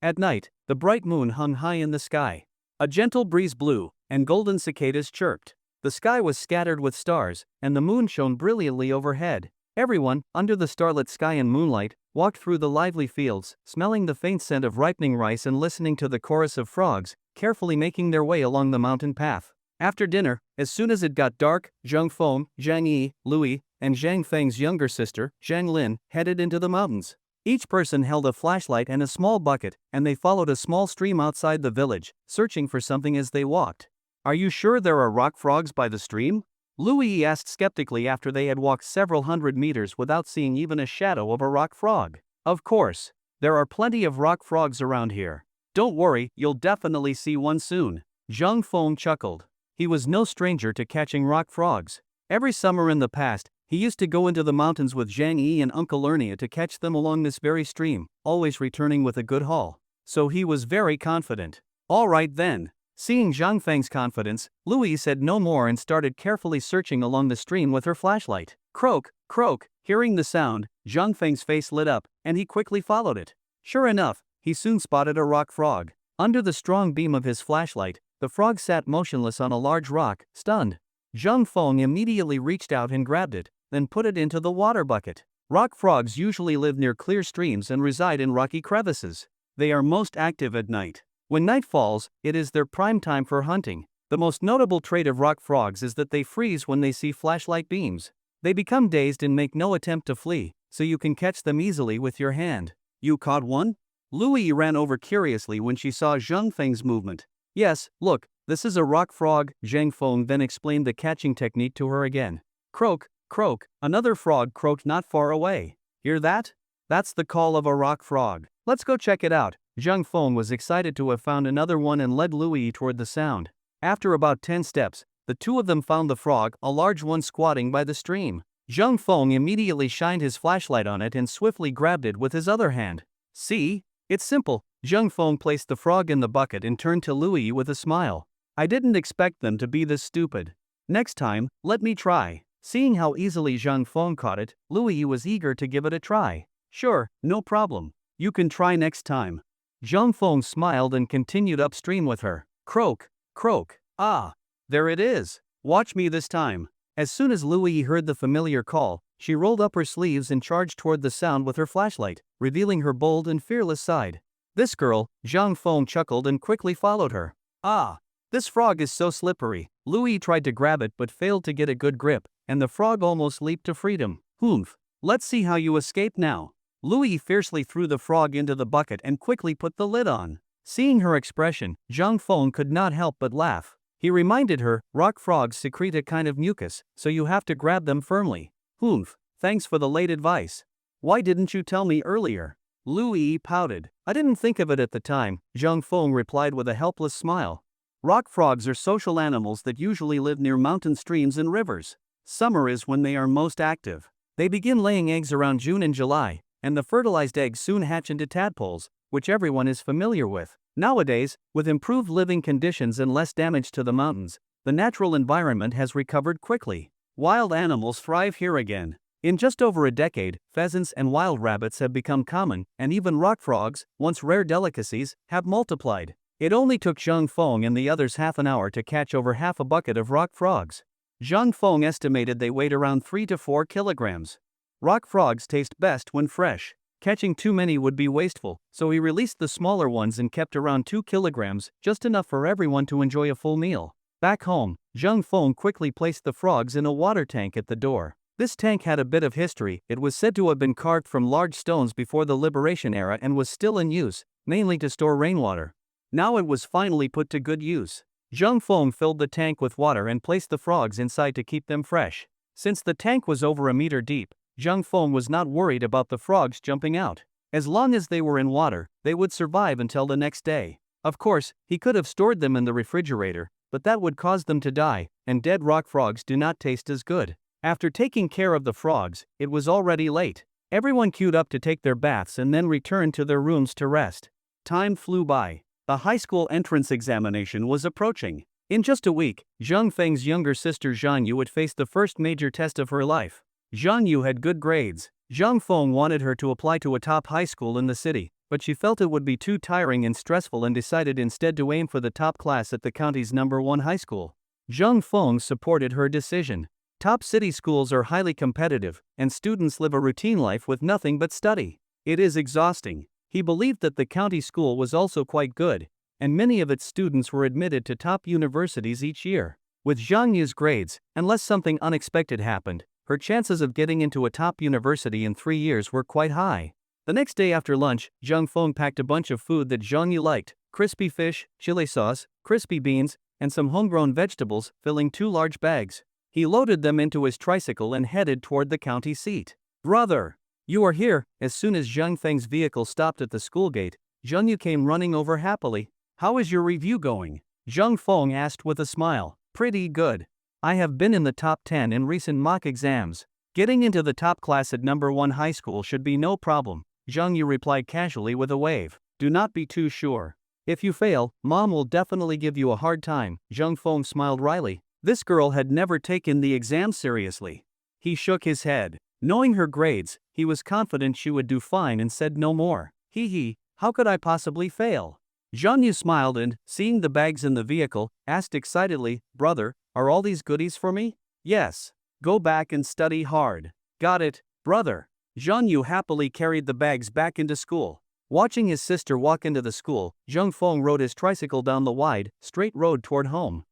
At night, the bright moon hung high in the sky. A gentle breeze blew, and golden cicadas chirped. The sky was scattered with stars, and the moon shone brilliantly overhead. Everyone, under the starlit sky and moonlight, walked through the lively fields, smelling the faint scent of ripening rice and listening to the chorus of frogs, carefully making their way along the mountain path. After dinner, as soon as it got dark, Zhang Feng, Zhang Yi, Louis, and Zhang Feng's younger sister, Zhang Lin, headed into the mountains. Each person held a flashlight and a small bucket, and they followed a small stream outside the village, searching for something as they walked. "Are you sure there are rock frogs by the stream?" Louis asked skeptically after they had walked several hundred meters without seeing even a shadow of a rock frog. "Of course. There are plenty of rock frogs around here. Don't worry, you'll definitely see one soon." Zhang Feng chuckled. He was no stranger to catching rock frogs. Every summer in the past, he used to go into the mountains with Zhang Yi and Uncle Ernie to catch them along this very stream, always returning with a good haul. So he was very confident. "All right then." Seeing Zhang Feng's confidence, Louis said no more and started carefully searching along the stream with her flashlight. Croak, croak. Hearing the sound, Zhang Feng's face lit up, and he quickly followed it. Sure enough, he soon spotted a rock frog. Under the strong beam of his flashlight, the frog sat motionless on a large rock, stunned. Zhang Feng immediately reached out and grabbed it, then put it into the water bucket. Rock frogs usually live near clear streams and reside in rocky crevices. They are most active at night. When night falls, it is their prime time for hunting. The most notable trait of rock frogs is that they freeze when they see flashlight beams. They become dazed and make no attempt to flee, so you can catch them easily with your hand. "You caught one?" Louis ran over curiously when she saw Zhang Feng's movement. "Yes, look, this is a rock frog." Zhang Feng then explained the catching technique to her again. Croak, croak. Another frog croaked not far away. "Hear that? That's the call of a rock frog. Let's go check it out." Zhang Feng was excited to have found another one and led Louis toward the sound. After about 10 steps, the two of them found the frog, a large one squatting by the stream. Zhang Feng immediately shined his flashlight on it and swiftly grabbed it with his other hand. "See? It's simple." Zhang Feng placed the frog in the bucket and turned to Louis with a smile. "I didn't expect them to be this stupid. Next time, let me try." Seeing how easily Zhang Feng caught it, Louis was eager to give it a try. "Sure, no problem. You can try next time." Zhang Feng smiled and continued upstream with her. Croak, croak. "Ah, there it is. Watch me this time." As soon as Louis heard the familiar call, she rolled up her sleeves and charged toward the sound with her flashlight, revealing her bold and fearless side. "This girl," Zhang Feng chuckled and quickly followed her. "Ah, this frog is so slippery." Louis tried to grab it but failed to get a good grip, and the frog almost leaped to freedom. "Humph. Let's see how you escape now." Louis fiercely threw the frog into the bucket and quickly put the lid on. Seeing her expression, Zhang Feng could not help but laugh. He reminded her, rock frogs secrete a kind of mucus, so you have to grab them firmly. "Humph, thanks for the late advice. Why didn't you tell me earlier?" Louis pouted. "I didn't think of it at the time," Zhang Feng replied with a helpless smile. "Rock frogs are social animals that usually live near mountain streams and rivers. Summer is when they are most active. They begin laying eggs around June and July, and the fertilized eggs soon hatch into tadpoles, which everyone is familiar with. Nowadays, with improved living conditions and less damage to the mountains, the natural environment has recovered quickly. Wild animals thrive here again. In just over a decade, pheasants and wild rabbits have become common, and even rock frogs, once rare delicacies, have multiplied. It only took Zhang Feng and the others half an hour to catch over half a bucket of rock frogs. Zhang Feng estimated they weighed around 3 to 4 kilograms. Rock frogs taste best when fresh. Catching too many would be wasteful, so he released the smaller ones and kept around 2 kilograms, just enough for everyone to enjoy a full meal. Back home, Zhang Feng quickly placed the frogs in a water tank at the door. This tank had a bit of history. It was said to have been carved from large stones before the Liberation era and was still in use, mainly to store rainwater. Now it was finally put to good use. Zhang Feng filled the tank with water and placed the frogs inside to keep them fresh. Since the tank was over a meter deep, Zhang Feng was not worried about the frogs jumping out. As long as they were in water, they would survive until the next day. Of course, he could have stored them in the refrigerator, but that would cause them to die, and dead rock frogs do not taste as good. After taking care of the frogs, it was already late. Everyone queued up to take their baths and then returned to their rooms to rest. Time flew by. The high school entrance examination was approaching. In just a week, Zhang Feng's younger sister Zhang Yu would face the first major test of her life. Zhang Yu had good grades. Zhang Feng wanted her to apply to a top high school in the city, but she felt it would be too tiring and stressful and decided instead to aim for the top class at the county's #1 high school. Zhang Feng supported her decision. Top city schools are highly competitive, and students live a routine life with nothing but study. It is exhausting. He believed that the county school was also quite good, and many of its students were admitted to top universities each year. With Zhang Yu's grades, unless something unexpected happened, her chances of getting into a top university in 3 years were quite high. The next day after lunch, Zhang Feng packed a bunch of food that Zhang Yu liked: crispy fish, chili sauce, crispy beans, and some homegrown vegetables, filling 2 large bags. He loaded them into his tricycle and headed toward the county seat. "Brother, you are here." As soon as Zhang Feng's vehicle stopped at the school gate, Zhang Yu came running over happily. "How is your review going?" Zhang Feng asked with a smile. "Pretty good. I have been in the top 10 in recent mock exams. Getting into the top class at number 1 high school should be no problem," Zhang Yu replied casually with a wave. "Do not be too sure. If you fail, Mom will definitely give you a hard time." Zhang Feng smiled wryly. This girl had never taken the exam seriously. He shook his head. Knowing her grades, he was confident she would do fine and said no more. Hee, how could I possibly fail?" Zhang Yu smiled and, seeing the bags in the vehicle, asked excitedly, "Brother, are all these goodies for me?" "Yes. Go back and study hard." "Got it, brother." Zhang Yu happily carried the bags back into school. Watching his sister walk into the school, Zhang Feng rode his tricycle down the wide, straight road toward home.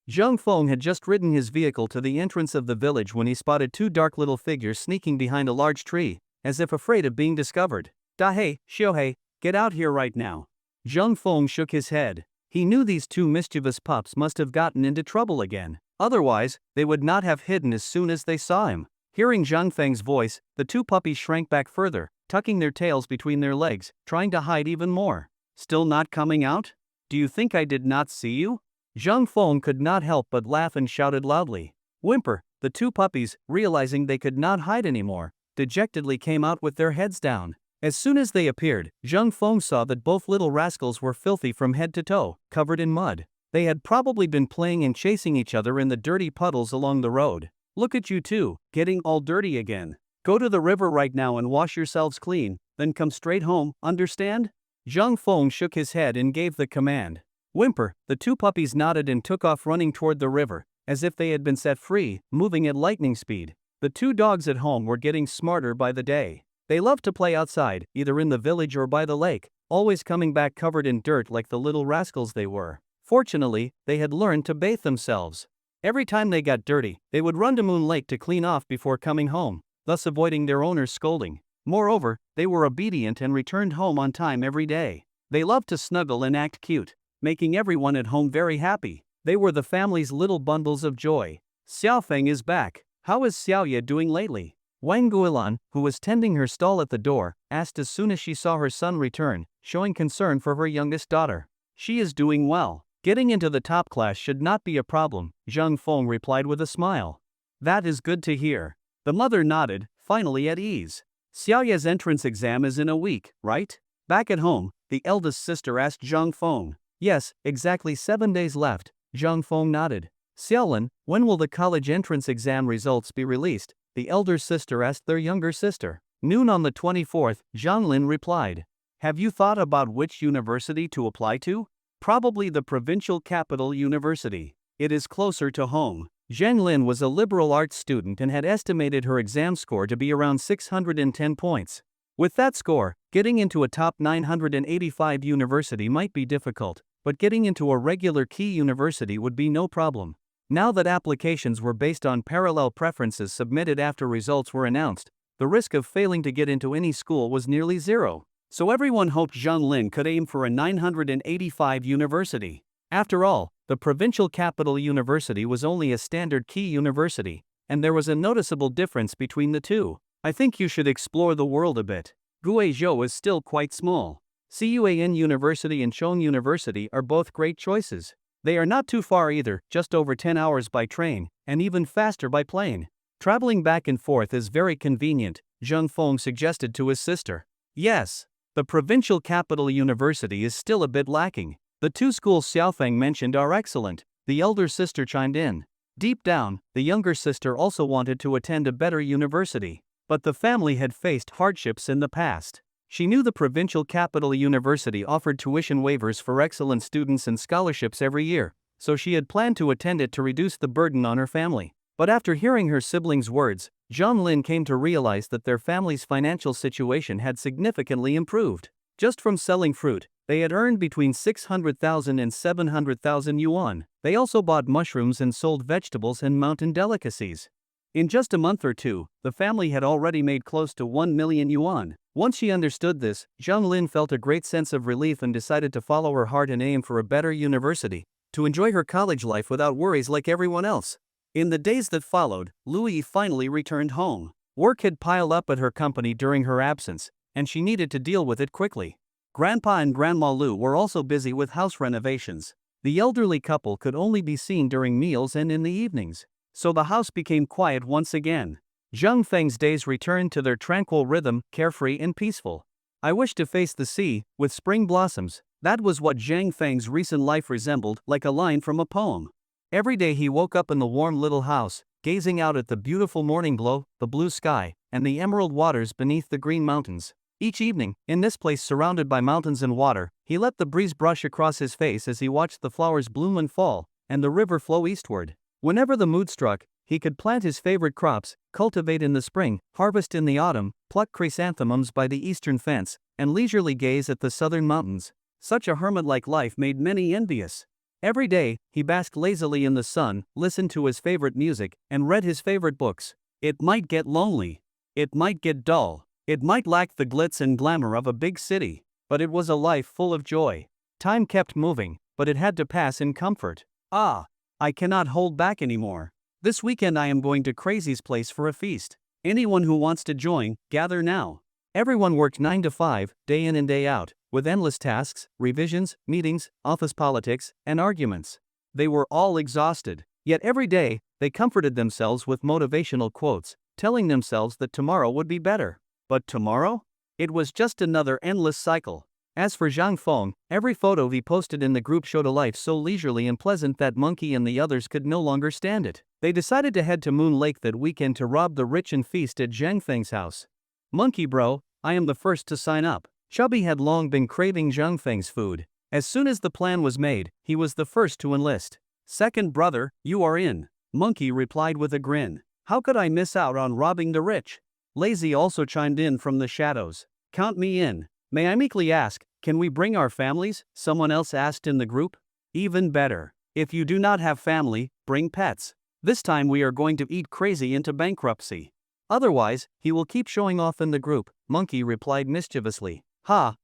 Zhang Feng had just ridden his vehicle to the entrance of the village when he spotted 2 dark little figures sneaking behind a large tree, as if afraid of being discovered. "Dahei, Xiuhei, get out here right now." Zhang Feng shook his head. He knew these 2 mischievous pups must have gotten into trouble again. Otherwise, they would not have hidden as soon as they saw him. Hearing Zhang Feng's voice, the 2 puppies shrank back further, tucking their tails between their legs, trying to hide even more. "Still not coming out? Do you think I did not see you?" Zhang Feng could not help but laugh and shouted loudly. "Whimper!" The 2 puppies, realizing they could not hide anymore, dejectedly came out with their heads down. As soon as they appeared, Zhang Feng saw that both little rascals were filthy from head to toe, covered in mud. They had probably been playing and chasing each other in the dirty puddles along the road. "Look at you two, getting all dirty again. Go to the river right now and wash yourselves clean, then come straight home, understand?" Zhang Feng shook his head and gave the command. Whimper! The 2 puppies nodded and took off running toward the river, as if they had been set free, moving at lightning speed. The 2 dogs at home were getting smarter by the day. They loved to play outside, either in the village or by the lake, always coming back covered in dirt like the little rascals they were. Fortunately, they had learned to bathe themselves. Every time they got dirty, they would run to Moon Lake to clean off before coming home, thus avoiding their owner's scolding. Moreover, they were obedient and returned home on time every day. They loved to snuggle and act cute, making everyone at home very happy. They were the family's little bundles of joy. "Xiaofeng is back. How is Xiaoye doing lately?" Wang Guilan, who was tending her stall at the door, asked as soon as she saw her son return, showing concern for her youngest daughter. "She is doing well. Getting into the top class should not be a problem," Zhang Feng replied with a smile. "That is good to hear." The mother nodded, finally at ease. "Xiaoye's entrance exam is in a week, right?" Back at home, the eldest sister asked Zhang Feng. "Yes, exactly 7 days left," Zhang Feng nodded. "Xiaolin, when will the college entrance exam results be released?" the elder sister asked their younger sister. "Noon on the 24th, Zhanglin replied. "Have you thought about which university to apply to?" "Probably the provincial capital university. It is closer to home." Zhang Lin was a liberal arts student and had estimated her exam score to be around 610 points. With that score, getting into a top 985 university might be difficult, but getting into a regular key university would be no problem. Now that applications were based on parallel preferences submitted after results were announced, the risk of failing to get into any school was nearly zero. So everyone hoped Zhang Lin could aim for a 985 university. After all, the provincial capital university was only a standard key university, and there was a noticeable difference between the two. "I think you should explore the world a bit. Guizhou is still quite small. Cuan University and Chong University are both great choices. They are not too far either, just over 10 hours by train, and even faster by plane. Traveling back and forth is very convenient," Zhang Feng suggested to his sister. "Yes. The provincial capital university is still a bit lacking. The 2 schools Xiaofeng mentioned are excellent," the elder sister chimed in. Deep down, the younger sister also wanted to attend a better university, but the family had faced hardships in the past. She knew the provincial capital university offered tuition waivers for excellent students and scholarships every year, so she had planned to attend it to reduce the burden on her family. But after hearing her siblings' words, Zhang Lin came to realize that their family's financial situation had significantly improved. Just from selling fruit, They had earned between 600,000 and 700,000 yuan. They also bought mushrooms and sold vegetables and mountain delicacies. In just a month or two, the family had already made close to 1 million yuan. Once she understood this, Zhang Lin felt a great sense of relief and decided to follow her heart and aim for a better university, to enjoy her college life without worries like everyone else. In the days that followed, Louis finally returned home. Work had piled up at her company during her absence, and she needed to deal with it quickly. Grandpa and Grandma Lu were also busy with house renovations. The elderly couple could only be seen during meals and in the evenings, so the house became quiet once again. Zhang Feng's days returned to their tranquil rhythm, carefree and peaceful. I wish to face the sea, with spring blossoms. That was what Zhang Feng's recent life resembled, like a line from a poem. Every day he woke up in the warm little house, gazing out at the beautiful morning glow, the blue sky, and the emerald waters beneath the green mountains. Each evening, in this place surrounded by mountains and water, he let the breeze brush across his face as he watched the flowers bloom and fall, and the river flow eastward. Whenever the mood struck, he could plant his favorite crops, cultivate in the spring, harvest in the autumn, pluck chrysanthemums by the eastern fence, and leisurely gaze at the southern mountains. Such a hermit-like life made many envious. Every day, he basked lazily in the sun, listened to his favorite music, and read his favorite books. It might get lonely. It might get dull. It might lack the glitz and glamour of a big city, but it was a life full of joy. Time kept moving, but it had to pass in comfort. I cannot hold back anymore. This weekend I am going to Crazy's place for a feast. Anyone who wants to join, gather now. Everyone worked 9 to 5, day in and day out, with endless tasks, revisions, meetings, office politics, and arguments. They were all exhausted. Yet every day, they comforted themselves with motivational quotes, telling themselves that tomorrow would be better. But tomorrow? It was just another endless cycle. As for Zhang Feng, every photo he posted in the group showed a life so leisurely and pleasant that Monkey and the others could no longer stand it. They decided to head to Moon Lake that weekend to rob the rich and feast at Zhang Feng's house. Monkey bro, I am the first to sign up. Chubby had long been craving Zhang Feng's food. As soon as the plan was made, he was the first to enlist. Second brother, you are in. Monkey replied with a grin. How could I miss out on robbing the rich? Lazy also chimed in from the shadows. Count me in. May I meekly ask, can we bring our families? Someone else asked in the group. Even better. If you do not have family, bring pets. This time we are going to eat Crazy into bankruptcy. Otherwise, he will keep showing off in the group, Monkey replied mischievously.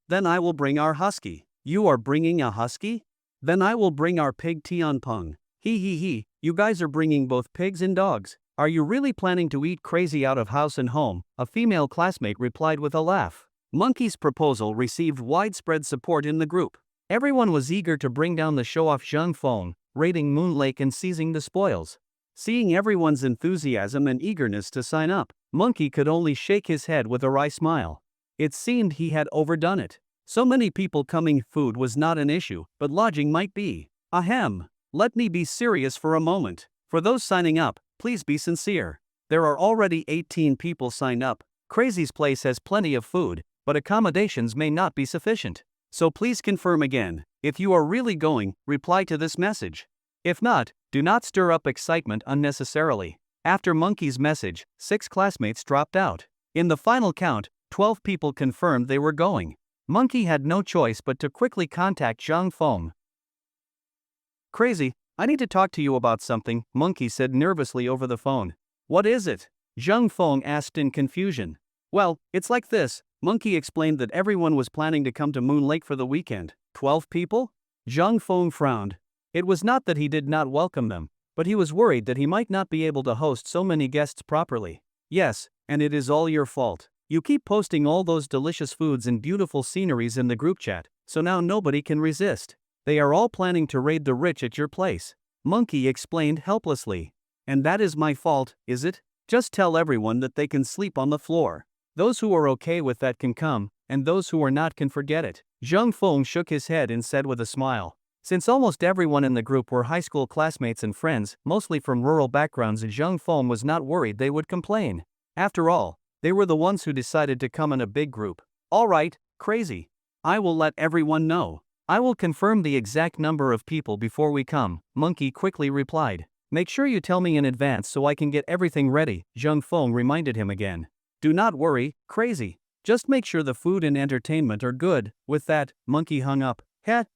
Then I will bring our husky. You are bringing a husky? Then I will bring our pig Tianpeng. He, you guys are bringing both pigs and dogs. Are you really planning to eat Crazy out of house and home? A female classmate replied with a laugh. Monkey's proposal received widespread support in the group. Everyone was eager to bring down the show-off Zhang Feng, raiding Moon Lake and seizing the spoils. Seeing everyone's enthusiasm and eagerness to sign up, Monkey could only shake his head with a wry smile. It seemed he had overdone it. So many people coming, food was not an issue, but lodging might be. Ahem. Let me be serious for a moment. For those signing up, please be sincere. There are already 18 people signed up. Crazy's place has plenty of food, but accommodations may not be sufficient. So please confirm again. If you are really going, reply to this message. If not, do not stir up excitement unnecessarily. After Monkey's message, 6 classmates dropped out. In the final count, 12 people confirmed they were going. Monkey had no choice but to quickly contact Zhang Feng. Crazy, I need to talk to you about something, Monkey said nervously over the phone. What is it? Zhang Feng asked in confusion. Well, it's like this. Monkey explained that everyone was planning to come to Moon Lake for the weekend. 12 people? Zhang Feng frowned. It was not that he did not welcome them, but he was worried that he might not be able to host so many guests properly. Yes, and it is all your fault. You keep posting all those delicious foods and beautiful sceneries in the group chat, so now nobody can resist. They are all planning to raid the rich at your place. Monkey explained helplessly. And that is my fault, is it? Just tell everyone that they can sleep on the floor. Those who are okay with that can come, and those who are not can forget it. Zhang Feng shook his head and said with a smile. Since almost everyone in the group were high school classmates and friends, mostly from rural backgrounds, Zhang Feng was not worried they would complain. After all, they were the ones who decided to come in a big group. All right, Crazy. I will let everyone know. I will confirm the exact number of people before we come, Monkey quickly replied. Make sure you tell me in advance so I can get everything ready, Zhang Feng reminded him again. Do not worry, Crazy. Just make sure the food and entertainment are good." With that, Monkey hung up.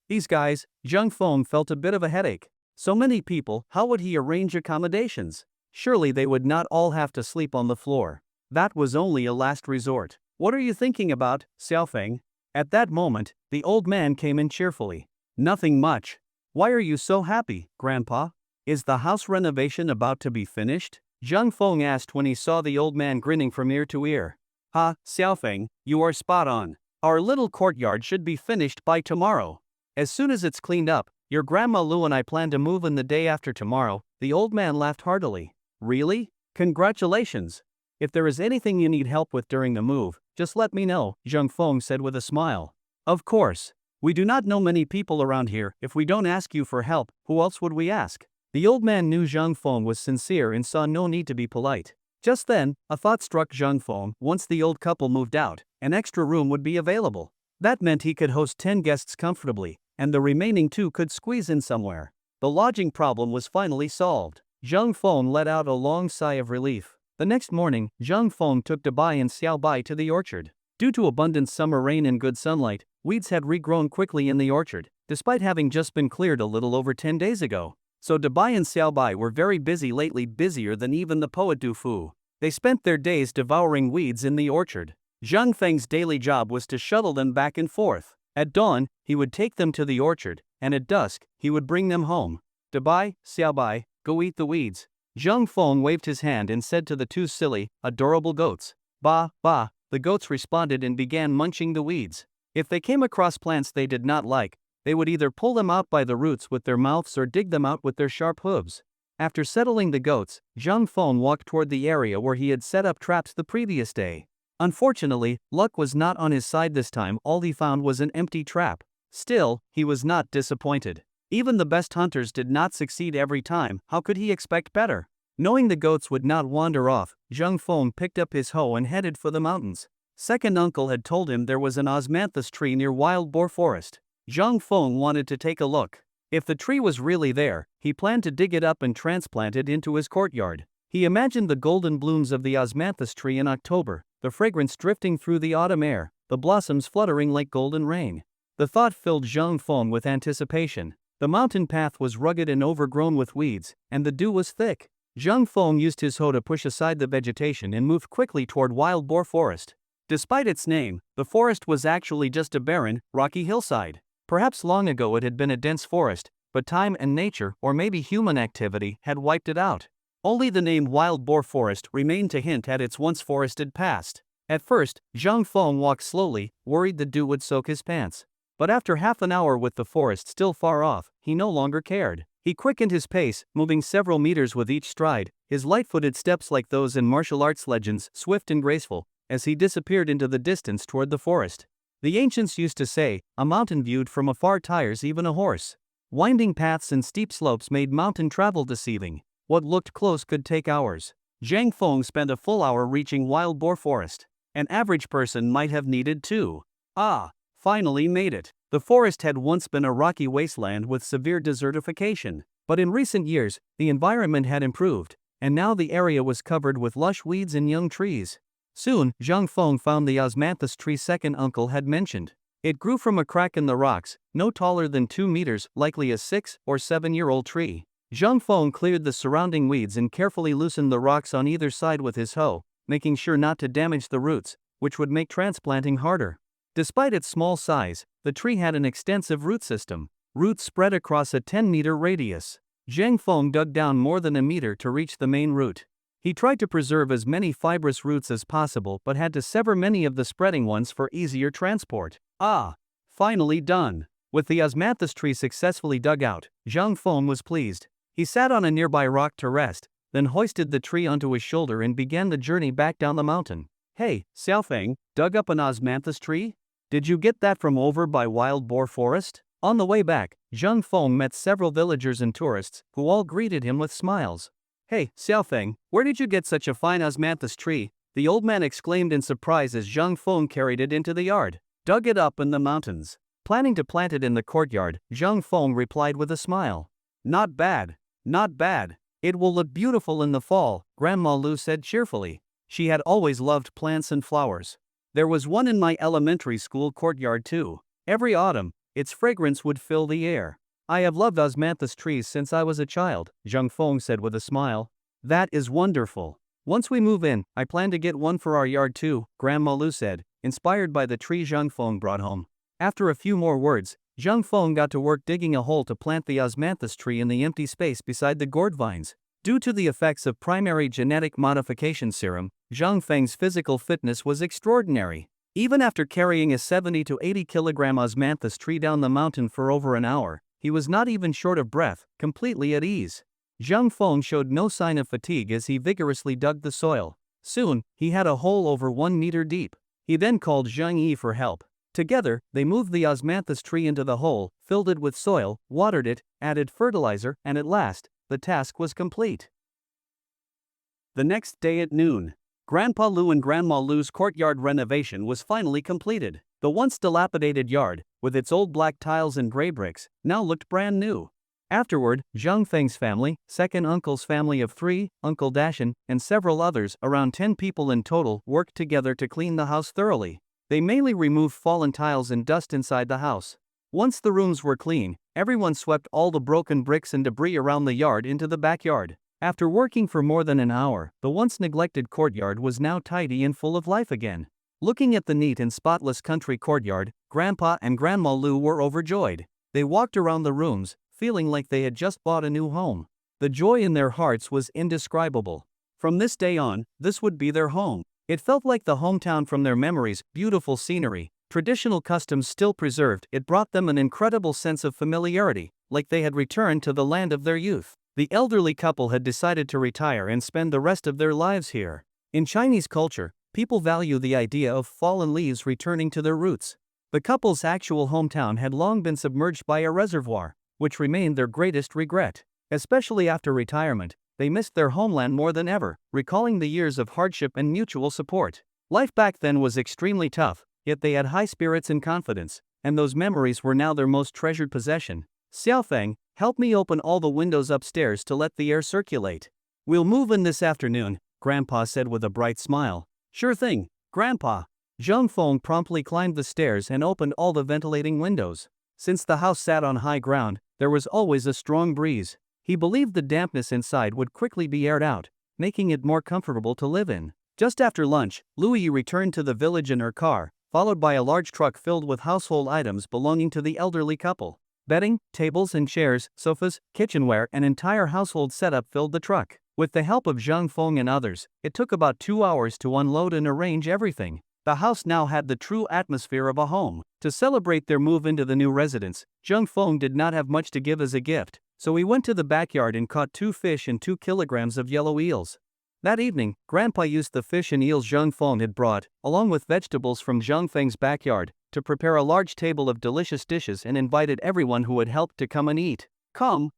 These guys, Zhang Feng felt a bit of a headache. So many people, how would he arrange accommodations? Surely they would not all have to sleep on the floor. That was only a last resort. "What are you thinking about, Xiaofeng?" At that moment, the old man came in cheerfully. "Nothing much. Why are you so happy, Grandpa? Is the house renovation about to be finished?" Zhang Feng asked when he saw the old man grinning from ear to ear. "Ha, Xiaofeng, you are spot on. Our little courtyard should be finished by tomorrow. As soon as it's cleaned up, your Grandma Lu and I plan to move in the day after tomorrow." The old man laughed heartily. "Really? Congratulations. If there is anything you need help with during the move, just let me know," Zhang Feng said with a smile. "Of course. We do not know many people around here. If we don't ask you for help, who else would we ask?" The old man knew Zhang Feng was sincere and saw no need to be polite. Just then, a thought struck Zhang Feng. Once the old couple moved out, an extra room would be available. That meant he could host 10 guests comfortably, and the remaining 2 could squeeze in somewhere. The lodging problem was finally solved. Zhang Feng let out a long sigh of relief. The next morning, Zhang Feng took Dabai and Xiaobai to the orchard. Due to abundant summer rain and good sunlight, weeds had regrown quickly in the orchard, despite having just been cleared a little over 10 days ago. So Dabai and Xiaobai were very busy lately, busier than even the poet Du Fu. They spent their days devouring weeds in the orchard. Zhang Feng's daily job was to shuttle them back and forth. At dawn, he would take them to the orchard, and at dusk, he would bring them home. "Dabai, Xiaobai, go eat the weeds." Zhang Feng waved his hand and said to the 2 silly, adorable goats. "Ba, ba," the goats responded and began munching the weeds. If they came across plants they did not like, they would either pull them out by the roots with their mouths or dig them out with their sharp hooves. After settling the goats, Zhang Feng walked toward the area where he had set up traps the previous day. Unfortunately, luck was not on his side this time. All he found was an empty trap. Still, he was not disappointed. Even the best hunters did not succeed every time. How could he expect better? Knowing the goats would not wander off, Zhang Feng picked up his hoe and headed for the mountains. Second uncle had told him there was an osmanthus tree near wild boar forest. Zhang Feng wanted to take a look. If the tree was really there, he planned to dig it up and transplant it into his courtyard. He imagined the golden blooms of the osmanthus tree in October, the fragrance drifting through the autumn air, the blossoms fluttering like golden rain. The thought filled Zhang Feng with anticipation. The mountain path was rugged and overgrown with weeds, and the dew was thick. Zhang Feng used his hoe to push aside the vegetation and moved quickly toward wild boar forest. Despite its name, the forest was actually just a barren, rocky hillside. Perhaps long ago it had been a dense forest, but time and nature, or maybe human activity, had wiped it out. Only the name Wild Boar Forest remained to hint at its once forested past. At first, Zhang Feng walked slowly, worried the dew would soak his pants. But after half an hour with the forest still far off, he no longer cared. He quickened his pace, moving several meters with each stride, his light-footed steps like those in martial arts legends, swift and graceful, as he disappeared into the distance toward the forest. The ancients used to say, "A mountain viewed from afar tires even a horse." Winding paths and steep slopes made mountain travel deceiving. What looked close could take hours. Zhang Feng spent a full hour reaching wild boar forest. An average person might have needed 2. Finally made it. The forest had once been a rocky wasteland with severe desertification. But in recent years, the environment had improved, and now the area was covered with lush weeds and young trees. Soon, Zhang Feng found the osmanthus tree second uncle had mentioned. It grew from a crack in the rocks, no taller than 2 meters, likely a 6 or 7-year-old tree. Zhang Feng cleared the surrounding weeds and carefully loosened the rocks on either side with his hoe, making sure not to damage the roots, which would make transplanting harder. Despite its small size, the tree had an extensive root system. Roots spread across a 10-meter radius. Zhang Feng dug down more than a meter to reach the main root. He tried to preserve as many fibrous roots as possible but had to sever many of the spreading ones for easier transport. Finally done. With the osmanthus tree successfully dug out, Zhang Feng was pleased. He sat on a nearby rock to rest, then hoisted the tree onto his shoulder and began the journey back down the mountain. "Hey, Xiaofeng, dug up an osmanthus tree? Did you get that from over by wild boar forest?" On the way back, Zhang Feng met several villagers and tourists, who all greeted him with smiles. "Hey, Xiaofeng, where did you get such a fine osmanthus tree?" the old man exclaimed in surprise as Zhang Feng carried it into the yard. "Dug it up in the mountains. Planning to plant it in the courtyard," Zhang Feng replied with a smile. Not bad. It will look beautiful in the fall," Grandma Lu said cheerfully. She had always loved plants and flowers. There was one in my elementary school courtyard too. Every autumn, its fragrance would fill the air. I have loved osmanthus trees since I was a child, Zhang Feng said with a smile. That is wonderful. Once we move in, I plan to get one for our yard too, Grandma Lu said, inspired by the tree Zhang Feng brought home. After a few more words, Zhang Feng got to work digging a hole to plant the osmanthus tree in the empty space beside the gourd vines. Due to the effects of primary genetic modification serum, Zhang Feng's physical fitness was extraordinary. Even after carrying a 70 to 80 kilogram osmanthus tree down the mountain for over an hour, he was not even short of breath, completely at ease. Zhang Feng showed no sign of fatigue as he vigorously dug the soil. Soon, he had a hole over 1 meter deep. He then called Zhang Yi for help. Together, they moved the osmanthus tree into the hole, filled it with soil, watered it, added fertilizer, and at last, the task was complete. The next day at noon, Grandpa Lu and Grandma Lu's courtyard renovation was finally completed. The once dilapidated yard, with its old black tiles and gray bricks, now looked brand new. Afterward, Zhang Feng's family, second uncle's family of 3, Uncle Dashan, and several others, around 10 people in total, worked together to clean the house thoroughly. They mainly removed fallen tiles and dust inside the house. Once the rooms were clean, everyone swept all the broken bricks and debris around the yard into the backyard. After working for more than an hour, the once neglected courtyard was now tidy and full of life again. Looking at the neat and spotless country courtyard, Grandpa and Grandma Lu were overjoyed. They walked around the rooms, feeling like they had just bought a new home. The joy in their hearts was indescribable. From this day on, this would be their home. It felt like the hometown from their memories, beautiful scenery, traditional customs still preserved. It brought them an incredible sense of familiarity, like they had returned to the land of their youth. The elderly couple had decided to retire and spend the rest of their lives here. In Chinese culture, people value the idea of fallen leaves returning to their roots. The couple's actual hometown had long been submerged by a reservoir, which remained their greatest regret. Especially after retirement, they missed their homeland more than ever, recalling the years of hardship and mutual support. Life back then was extremely tough, yet they had high spirits and confidence, and those memories were now their most treasured possession. Xiaofeng, help me open all the windows upstairs to let the air circulate. We'll move in this afternoon, Grandpa said with a bright smile. Sure thing, Grandpa. Zhang Feng promptly climbed the stairs and opened all the ventilating windows. Since the house sat on high ground, there was always a strong breeze. He believed the dampness inside would quickly be aired out, making it more comfortable to live in. Just after lunch, Louis returned to the village in her car, followed by a large truck filled with household items belonging to the elderly couple. Bedding, tables and chairs, sofas, kitchenware, and entire household setup filled the truck. With the help of Zhang Feng and others, it took about 2 hours to unload and arrange everything. The house now had the true atmosphere of a home. To celebrate their move into the new residence, Zhang Feng did not have much to give as a gift, so he went to the backyard and caught 2 fish and 2 kilograms of yellow eels. That evening, Grandpa used the fish and eels Zhang Feng had brought, along with vegetables from Zhang Feng's backyard, to prepare a large table of delicious dishes and invited everyone who had helped to come and eat. Come,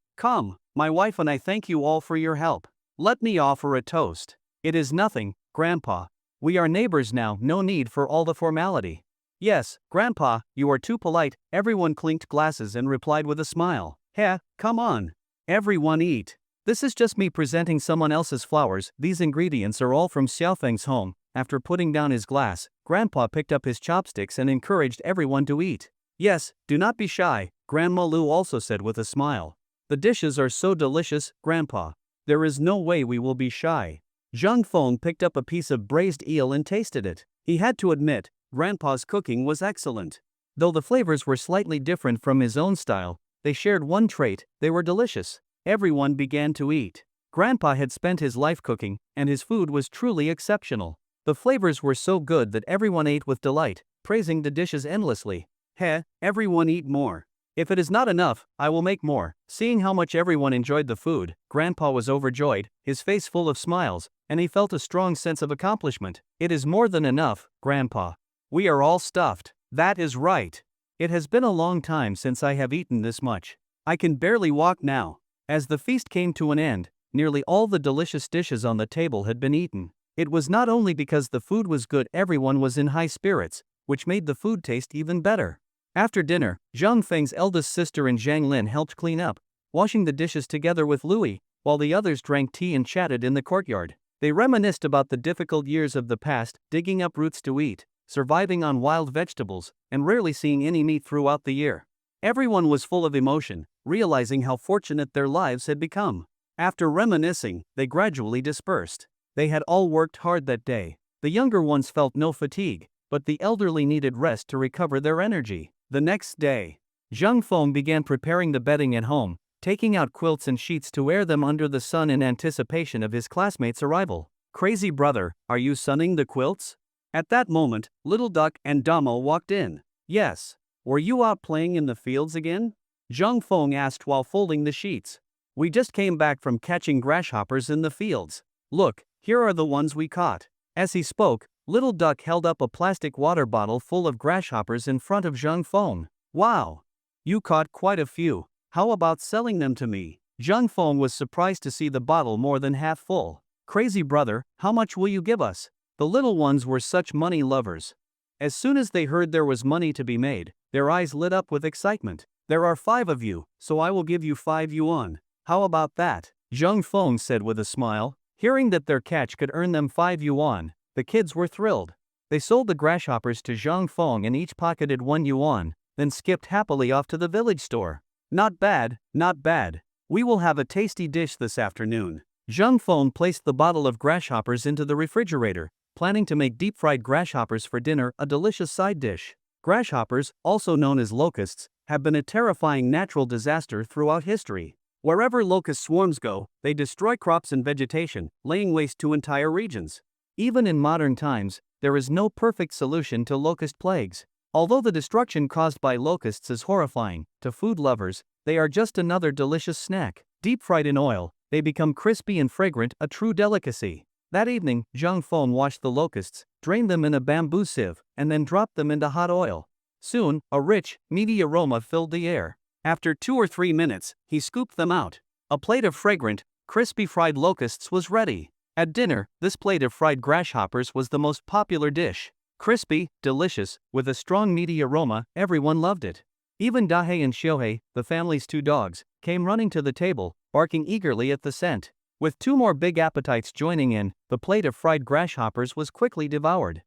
my wife and I thank you all for your help. Let me offer a toast. It is nothing, Grandpa. We are neighbors now, no need for all the formality. Yes, Grandpa, you are too polite, everyone clinked glasses and replied with a smile. Heh, come on. Everyone eat. This is just me presenting someone else's flowers. These ingredients are all from Xiaofeng's home. After putting down his glass, Grandpa picked up his chopsticks and encouraged everyone to eat. Yes, do not be shy, Grandma Lu also said with a smile. The dishes are so delicious, Grandpa. There is no way we will be shy. Zhang Feng picked up a piece of braised eel and tasted it. He had to admit, Grandpa's cooking was excellent. Though the flavors were slightly different from his own style, they shared one trait: they were delicious. Everyone began to eat. Grandpa had spent his life cooking, and his food was truly exceptional. The flavors were so good that everyone ate with delight, praising the dishes endlessly. Heh, everyone eat more. If it is not enough, I will make more. Seeing how much everyone enjoyed the food, Grandpa was overjoyed, his face full of smiles, and he felt a strong sense of accomplishment. It is more than enough, Grandpa. We are all stuffed. That is right. It has been a long time since I have eaten this much. I can barely walk now. As the feast came to an end, nearly all the delicious dishes on the table had been eaten. It was not only because the food was good, everyone was in high spirits, which made the food taste even better. After dinner, Zhang Feng's eldest sister and Zhang Lin helped clean up, washing the dishes together with Louis, while the others drank tea and chatted in the courtyard. They reminisced about the difficult years of the past, digging up roots to eat, surviving on wild vegetables, and rarely seeing any meat throughout the year. Everyone was full of emotion, realizing how fortunate their lives had become. After reminiscing, they gradually dispersed. They had all worked hard that day. The younger ones felt no fatigue, but the elderly needed rest to recover their energy. The next day, Zhang Feng began preparing the bedding at home, taking out quilts and sheets to air them under the sun in anticipation of his classmates' arrival. "Crazy brother, are you sunning the quilts?" At that moment, Little Duck and Damo walked in. "Yes. Were you out playing in the fields again?" Zhang Feng asked while folding the sheets. "We just came back from catching grasshoppers in the fields. Look, here are the ones we caught." As he spoke, Little Duck held up a plastic water bottle full of grasshoppers in front of Zhang Feng. "Wow! You caught quite a few. How about selling them to me?" Zhang Feng was surprised to see the bottle more than half full. "Crazy brother, how much will you give us?" The little ones were such money lovers. As soon as they heard there was money to be made, their eyes lit up with excitement. "There are 5 of you, so I will give you 5 yuan. How about that?" Zhang Feng said with a smile. Hearing that their catch could earn them 5 yuan, the kids were thrilled. They sold the grasshoppers to Zhang Feng and each pocketed 1 yuan, then skipped happily off to the village store. "Not bad, not bad. We will have a tasty dish this afternoon." Zhang Feng placed the bottle of grasshoppers into the refrigerator, planning to make deep-fried grasshoppers for dinner, a delicious side dish. Grasshoppers, also known as locusts, have been a terrifying natural disaster throughout history. Wherever locust swarms go, they destroy crops and vegetation, laying waste to entire regions. Even in modern times, there is no perfect solution to locust plagues. Although the destruction caused by locusts is horrifying, to food lovers, they are just another delicious snack. Deep fried in oil, they become crispy and fragrant, a true delicacy. That evening, Zhang Feng washed the locusts, drained them in a bamboo sieve, and then dropped them into hot oil. Soon, a rich, meaty aroma filled the air. After 2 or 3 minutes, he scooped them out. A plate of fragrant, crispy fried locusts was ready. At dinner, this plate of fried grasshoppers was the most popular dish. Crispy, delicious, with a strong meaty aroma, everyone loved it. Even Dahei and Shohei, the family's 2 dogs, came running to the table, barking eagerly at the scent. With 2 more big appetites joining in, the plate of fried grasshoppers was quickly devoured.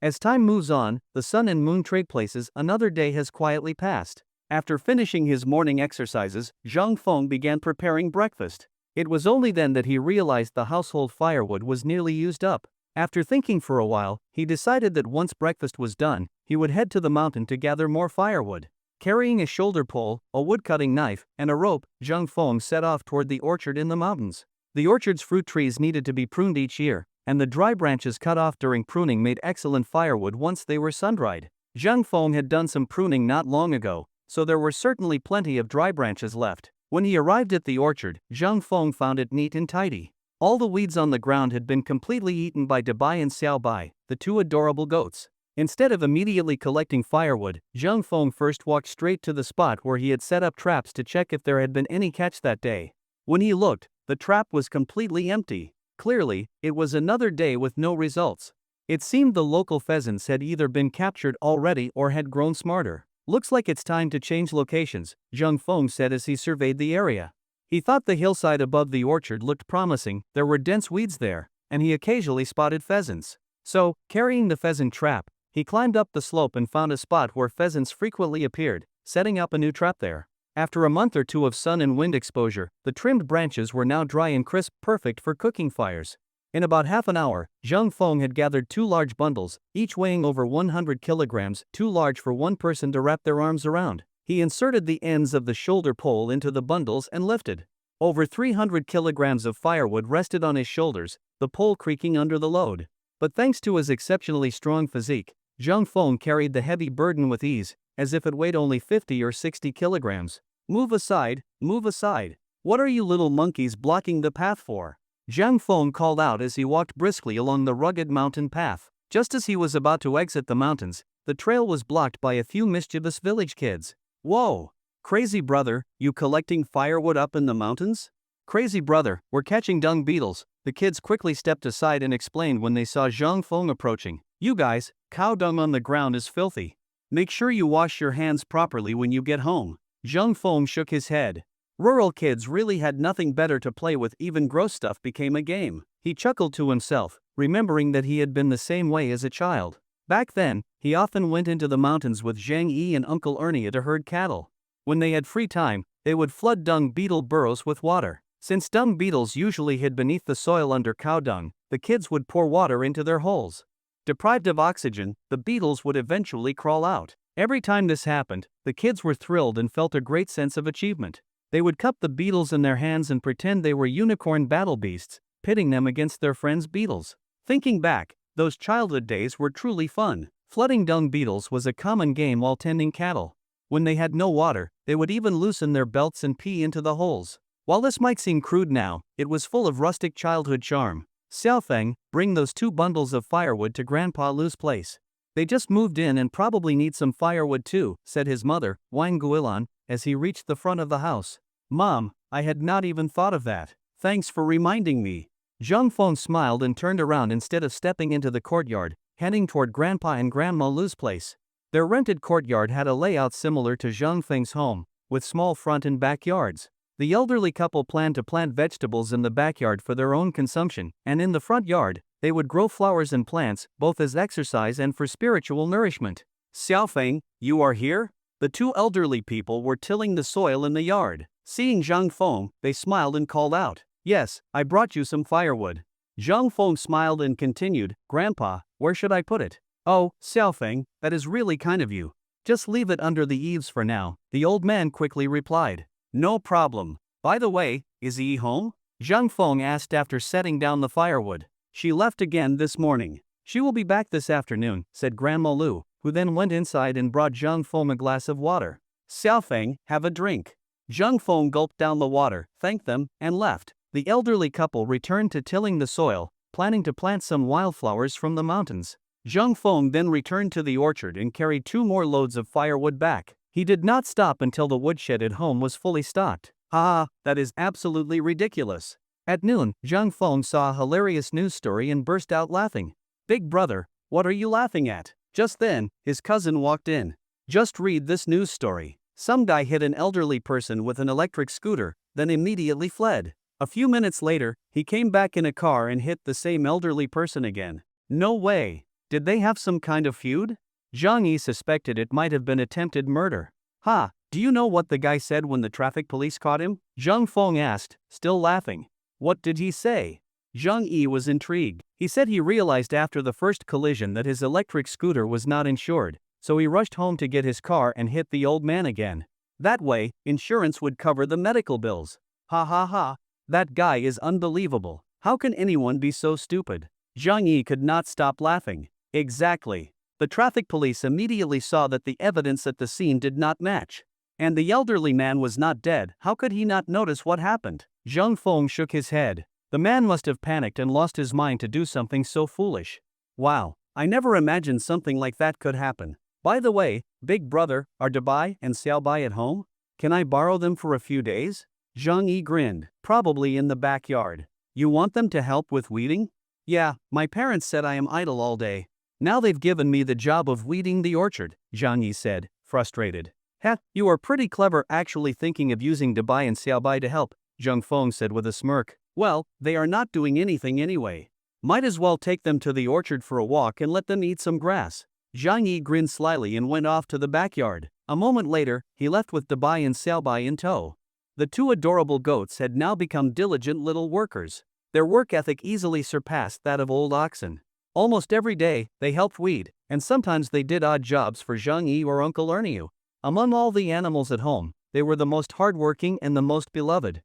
As time moves on, the sun and moon trade places, another day has quietly passed. After finishing his morning exercises, Zhang Feng began preparing breakfast. It was only then that he realized the household firewood was nearly used up. After thinking for a while, he decided that once breakfast was done, he would head to the mountain to gather more firewood. Carrying a shoulder pole, a wood-cutting knife, and a rope, Zhang Feng set off toward the orchard in the mountains. The orchard's fruit trees needed to be pruned each year, and the dry branches cut off during pruning made excellent firewood once they were sun-dried. Zhang Feng had done some pruning not long ago, so there were certainly plenty of dry branches left. When he arrived at the orchard, Zhang Feng found it neat and tidy. All the weeds on the ground had been completely eaten by Dabai and Xiaobai, the 2 adorable goats. Instead of immediately collecting firewood, Zhang Feng first walked straight to the spot where he had set up traps to check if there had been any catch that day. When he looked, the trap was completely empty. Clearly, it was another day with no results. It seemed the local pheasants had either been captured already or had grown smarter. "Looks like it's time to change locations," Zhang Feng said as he surveyed the area. He thought the hillside above the orchard looked promising, there were dense weeds there, and he occasionally spotted pheasants. So, carrying the pheasant trap, he climbed up the slope and found a spot where pheasants frequently appeared, setting up a new trap there. After a month or 2 of sun and wind exposure, the trimmed branches were now dry and crisp, perfect for cooking fires. In about half an hour, Zhang Feng had gathered 2 large bundles, each weighing over 100 kilograms, too large for one person to wrap their arms around. He inserted the ends of the shoulder pole into the bundles and lifted. Over 300 kilograms of firewood rested on his shoulders, the pole creaking under the load. But thanks to his exceptionally strong physique, Zhang Feng carried the heavy burden with ease, as if it weighed only 50 or 60 kilograms. Move aside, move aside. What are you little monkeys blocking the path for?" Zhang Feng called out as he walked briskly along the rugged mountain path. Just as he was about to exit the mountains, the trail was blocked by a few mischievous village kids. "Whoa! Crazy brother, you collecting firewood up in the mountains?" "Crazy brother, we're catching dung beetles," the kids quickly stepped aside and explained when they saw Zhang Feng approaching. "You guys, cow dung on the ground is filthy. Make sure you wash your hands properly when you get home." Zhang Feng shook his head. Rural kids really had nothing better to play with, even gross stuff became a game. He chuckled to himself, remembering that he had been the same way as a child. Back then, he often went into the mountains with Zhang Yi and Uncle Ernie to herd cattle. When they had free time, they would flood dung beetle burrows with water. Since dung beetles usually hid beneath the soil under cow dung, the kids would pour water into their holes. Deprived of oxygen, the beetles would eventually crawl out. Every time this happened, the kids were thrilled and felt a great sense of achievement. They would cup the beetles in their hands and pretend they were unicorn battle beasts, pitting them against their friends' beetles. Thinking back, those childhood days were truly fun. Flooding dung beetles was a common game while tending cattle. When they had no water, they would even loosen their belts and pee into the holes. While this might seem crude now, it was full of rustic childhood charm. Xiaofeng, bring those 2 bundles of firewood to Grandpa Lu's place. They just moved in and probably need some firewood too, said his mother, Wang Guilan, as he reached the front of the house. Mom, I had not even thought of that. Thanks for reminding me. Zhang Feng smiled and turned around instead of stepping into the courtyard, heading toward Grandpa and Grandma Lu's place. Their rented courtyard had a layout similar to Zhang Feng's home, with small front and backyards. The elderly couple planned to plant vegetables in the backyard for their own consumption, and in the front yard, they would grow flowers and plants, both as exercise and for spiritual nourishment. Xiaofeng, you are here? The 2 elderly people were tilling the soil in the yard. Seeing Zhang Feng, they smiled and called out, "Yes, I brought you some firewood." Zhang Feng smiled and continued, "Grandpa, where should I put it?" "Oh, Xiaofeng, that is really kind of you. Just leave it under the eaves for now," the old man quickly replied. "No problem. By the way, is Yi home?" Zhang Feng asked after setting down the firewood. "She left again this morning. She will be back this afternoon," said Grandma Lu, who then went inside and brought Zhang Feng a glass of water. "Xiaofeng, have a drink." Zhang Feng gulped down the water, thanked them, and left. The elderly couple returned to tilling the soil, planning to plant some wildflowers from the mountains. Zhang Feng then returned to the orchard and carried 2 more loads of firewood back. He did not stop until the woodshed at home was fully stocked. "Ah, that is absolutely ridiculous." At noon, Zhang Feng saw a hilarious news story and burst out laughing. "Big brother, what are you laughing at?" Just then, his cousin walked in. "Just read this news story. Some guy hit an elderly person with an electric scooter, then immediately fled. A few minutes later, he came back in a car and hit the same elderly person again." No way. Did they have some kind of feud? Zhang Yi suspected it might have been attempted murder. "Ha, do you know what the guy said when the traffic police caught him?" Zhang Feng asked, still laughing. "What did he say?" Zhang Yi was intrigued. He said he realized after the first collision that his electric scooter was not insured, so he rushed home to get his car and hit the old man again. That way, insurance would cover the medical bills. Ha ha ha. That guy is unbelievable. How can anyone be so stupid? Zhang Yi could not stop laughing. Exactly. The traffic police immediately saw that the evidence at the scene did not match. And the elderly man was not dead. How could he not notice what happened? Zhang Feng shook his head. The man must have panicked and lost his mind to do something so foolish. Wow, I never imagined something like that could happen. By the way, big brother, are Dabai and Xiaobai at home? Can I borrow them for a few days? Zhang Yi grinned. Probably in the backyard. You want them to help with weeding? Yeah, my parents said I am idle all day. Now they've given me the job of weeding the orchard, Zhang Yi said, frustrated. Heh, you are pretty clever actually thinking of using Dabai and Xiaobai to help, Zhang Feng said with a smirk. Well, they are not doing anything anyway. Might as well take them to the orchard for a walk and let them eat some grass. Zhang Yi grinned slyly and went off to the backyard. A moment later, he left with Dabai and Xiaobai in tow. The two adorable goats had now become diligent little workers. Their work ethic easily surpassed that of old oxen. Almost every day, they helped weed, and sometimes they did odd jobs for Zhang Yi or Uncle Ernie. Among all the animals at home, they were the most hardworking and the most beloved.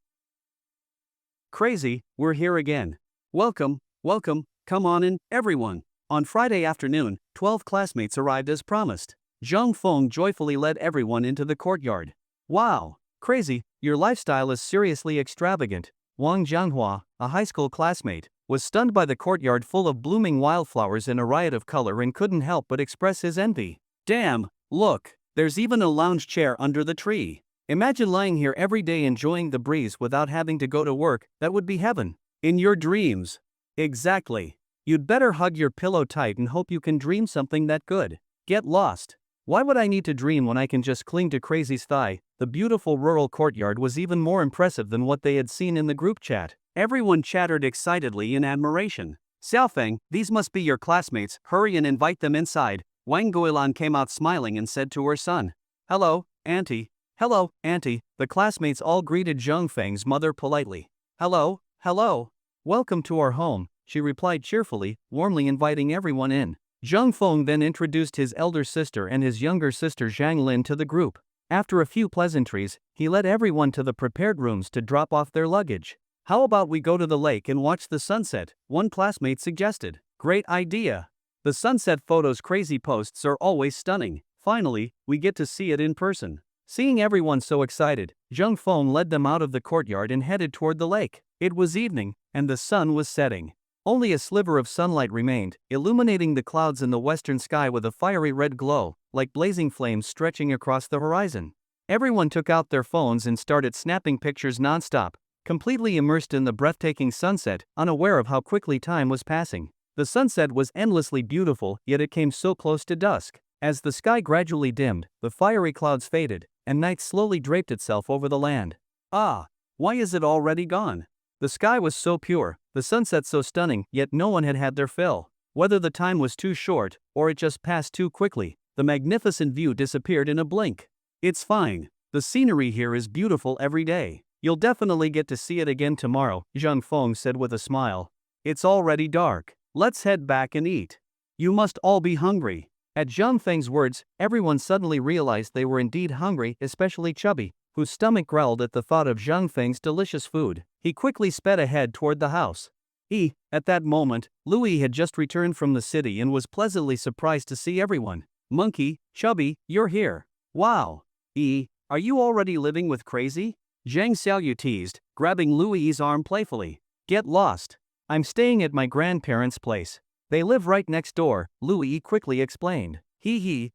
Crazy, we're here again. Welcome, welcome, come on in, everyone. On Friday afternoon, 12 classmates arrived as promised. Zhang Feng joyfully led everyone into the courtyard. Wow, crazy, your lifestyle is seriously extravagant. Wang Jianhua, a high school classmate, was stunned by the courtyard full of blooming wildflowers in a riot of color and couldn't help but express his envy. Damn, look, there's even a lounge chair under the tree. Imagine lying here every day enjoying the breeze without having to go to work. That would be heaven. In your dreams. Exactly. You'd better hug your pillow tight and hope you can dream something that good. Get lost. Why would I need to dream when I can just cling to Crazy's thigh? The beautiful rural courtyard was even more impressive than what they had seen in the group chat. Everyone chattered excitedly in admiration. Xiaofeng, these must be your classmates, hurry and invite them inside. Wang Guilan came out smiling and said to her son. Hello, Auntie. Hello, Auntie. The classmates all greeted Zheng Feng's mother politely. Hello, hello. Welcome to our home, she replied cheerfully, warmly inviting everyone in. Zheng Feng then introduced his elder sister and his younger sister Zhang Lin to the group. After a few pleasantries, he led everyone to the prepared rooms to drop off their luggage. How about we go to the lake and watch the sunset? One classmate suggested. Great idea. The sunset photos crazy posts are always stunning. Finally, we get to see it in person. Seeing everyone so excited, Zheng Feng led them out of the courtyard and headed toward the lake. It was evening, and the sun was setting. Only a sliver of sunlight remained, illuminating the clouds in the western sky with a fiery red glow, like blazing flames stretching across the horizon. Everyone took out their phones and started snapping pictures nonstop, completely immersed in the breathtaking sunset, unaware of how quickly time was passing. The sunset was endlessly beautiful, yet it came so close to dusk. As the sky gradually dimmed, the fiery clouds faded, and night slowly draped itself over the land. Ah, why is it already gone? The sky was so pure, the sunset so stunning, yet no one had had their fill. Whether the time was too short, or it just passed too quickly, the magnificent view disappeared in a blink. It's fine. The scenery here is beautiful every day. You'll definitely get to see it again tomorrow, Zheng Feng said with a smile. It's already dark. Let's head back and eat. You must all be hungry. At Zheng Feng's words, everyone suddenly realized they were indeed hungry, especially Chubby, whose stomach growled at the thought of Zheng Feng's delicious food. He quickly sped ahead toward the house. At that moment, Louis had just returned from the city and was pleasantly surprised to see everyone. Monkey, Chubby, you're here. Wow. Are you already living with Crazy? Zhang Xiaoyu teased, grabbing Louis's arm playfully. Get lost. I'm staying at my grandparents' place. They live right next door, Louis quickly explained.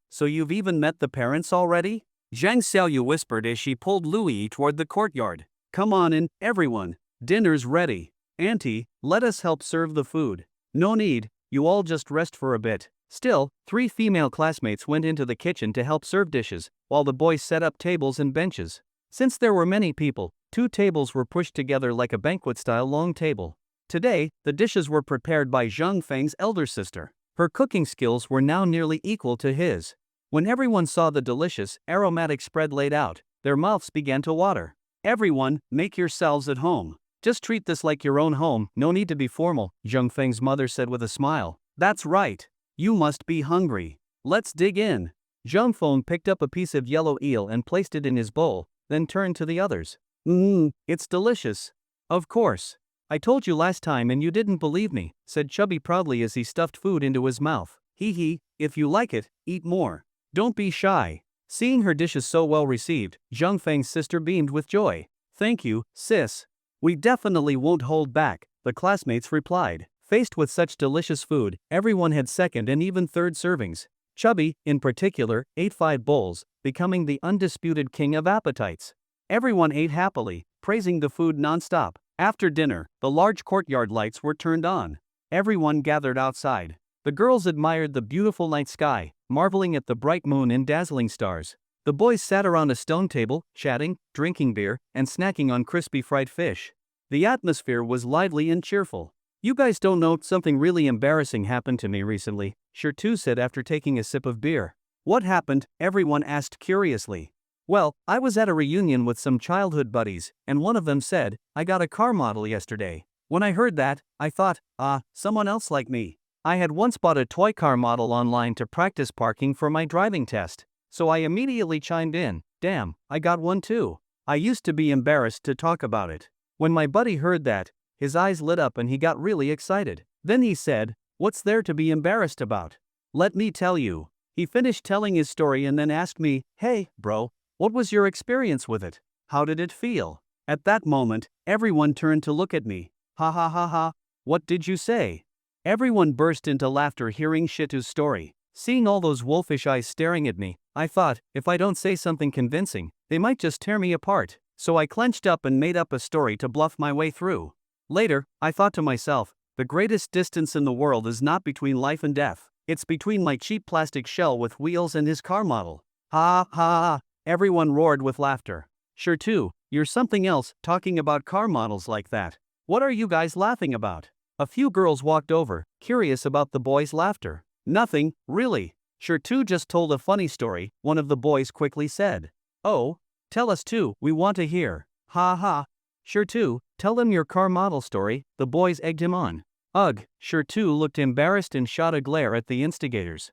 So you've even met the parents already? Zhang Xiaoyu whispered as she pulled Louis toward the courtyard. Come on in, everyone. Dinner's ready. Auntie, let us help serve the food. No need, you all just rest for a bit. Still, 3 female classmates went into the kitchen to help serve dishes, while the boys set up tables and benches. Since there were many people, 2 tables were pushed together like a banquet-style long table. Today, the dishes were prepared by Zheng Feng's elder sister. Her cooking skills were now nearly equal to his. When everyone saw the delicious, aromatic spread laid out, their mouths began to water. Everyone, make yourselves at home. Just treat this like your own home, no need to be formal, Zheng Feng's mother said with a smile. That's right. You must be hungry. Let's dig in. Zheng Feng picked up a piece of yellow eel and placed it in his bowl, then turned to the others. It's delicious. Of course. I told you last time and you didn't believe me, said Chubby proudly as he stuffed food into his mouth. If you like it, eat more. Don't be shy. Seeing her dishes so well received, Zheng Feng's sister beamed with joy. Thank you, sis. We definitely won't hold back, the classmates replied. Faced with such delicious food, everyone had second and even third servings. Chubby, in particular, ate 5 bowls, becoming the undisputed king of appetites. Everyone ate happily, praising the food nonstop. After dinner, the large courtyard lights were turned on. Everyone gathered outside. The girls admired the beautiful night sky, marveling at the bright moon and dazzling stars. The boys sat around a stone table, chatting, drinking beer, and snacking on crispy fried fish. The atmosphere was lively and cheerful. You guys don't know, something really embarrassing happened to me recently, Shirtu said after taking a sip of beer. What happened? Everyone asked curiously. Well, I was at a reunion with some childhood buddies, and one of them said, I got a car model yesterday. When I heard that, I thought, someone else like me. I had once bought a toy car model online to practice parking for my driving test, so I immediately chimed in, damn, I got one too. I used to be embarrassed to talk about it. When my buddy heard that, his eyes lit up and he got really excited. Then he said, what's there to be embarrassed about? Let me tell you. He finished telling his story and then asked me, hey, bro, what was your experience with it? How did it feel? At that moment, everyone turned to look at me. Ha ha ha ha. What did you say? Everyone burst into laughter hearing Shitu's story. Seeing all those wolfish eyes staring at me, I thought, if I don't say something convincing, they might just tear me apart. So I clenched up and made up a story to bluff my way through. Later, I thought to myself, the greatest distance in the world is not between life and death. It's between my cheap plastic shell with wheels and his car model. Ha ha ha. Everyone roared with laughter. Shirtu, you're something else, talking about car models like that. What are you guys laughing about? A few girls walked over, curious about the boys' laughter. Nothing, really. Sure too just told a funny story, one of the boys quickly said. Oh? Tell us too, we want to hear. Ha ha. Sure too, tell them your car model story, the boys egged him on. Ugh, sure too looked embarrassed and shot a glare at the instigators.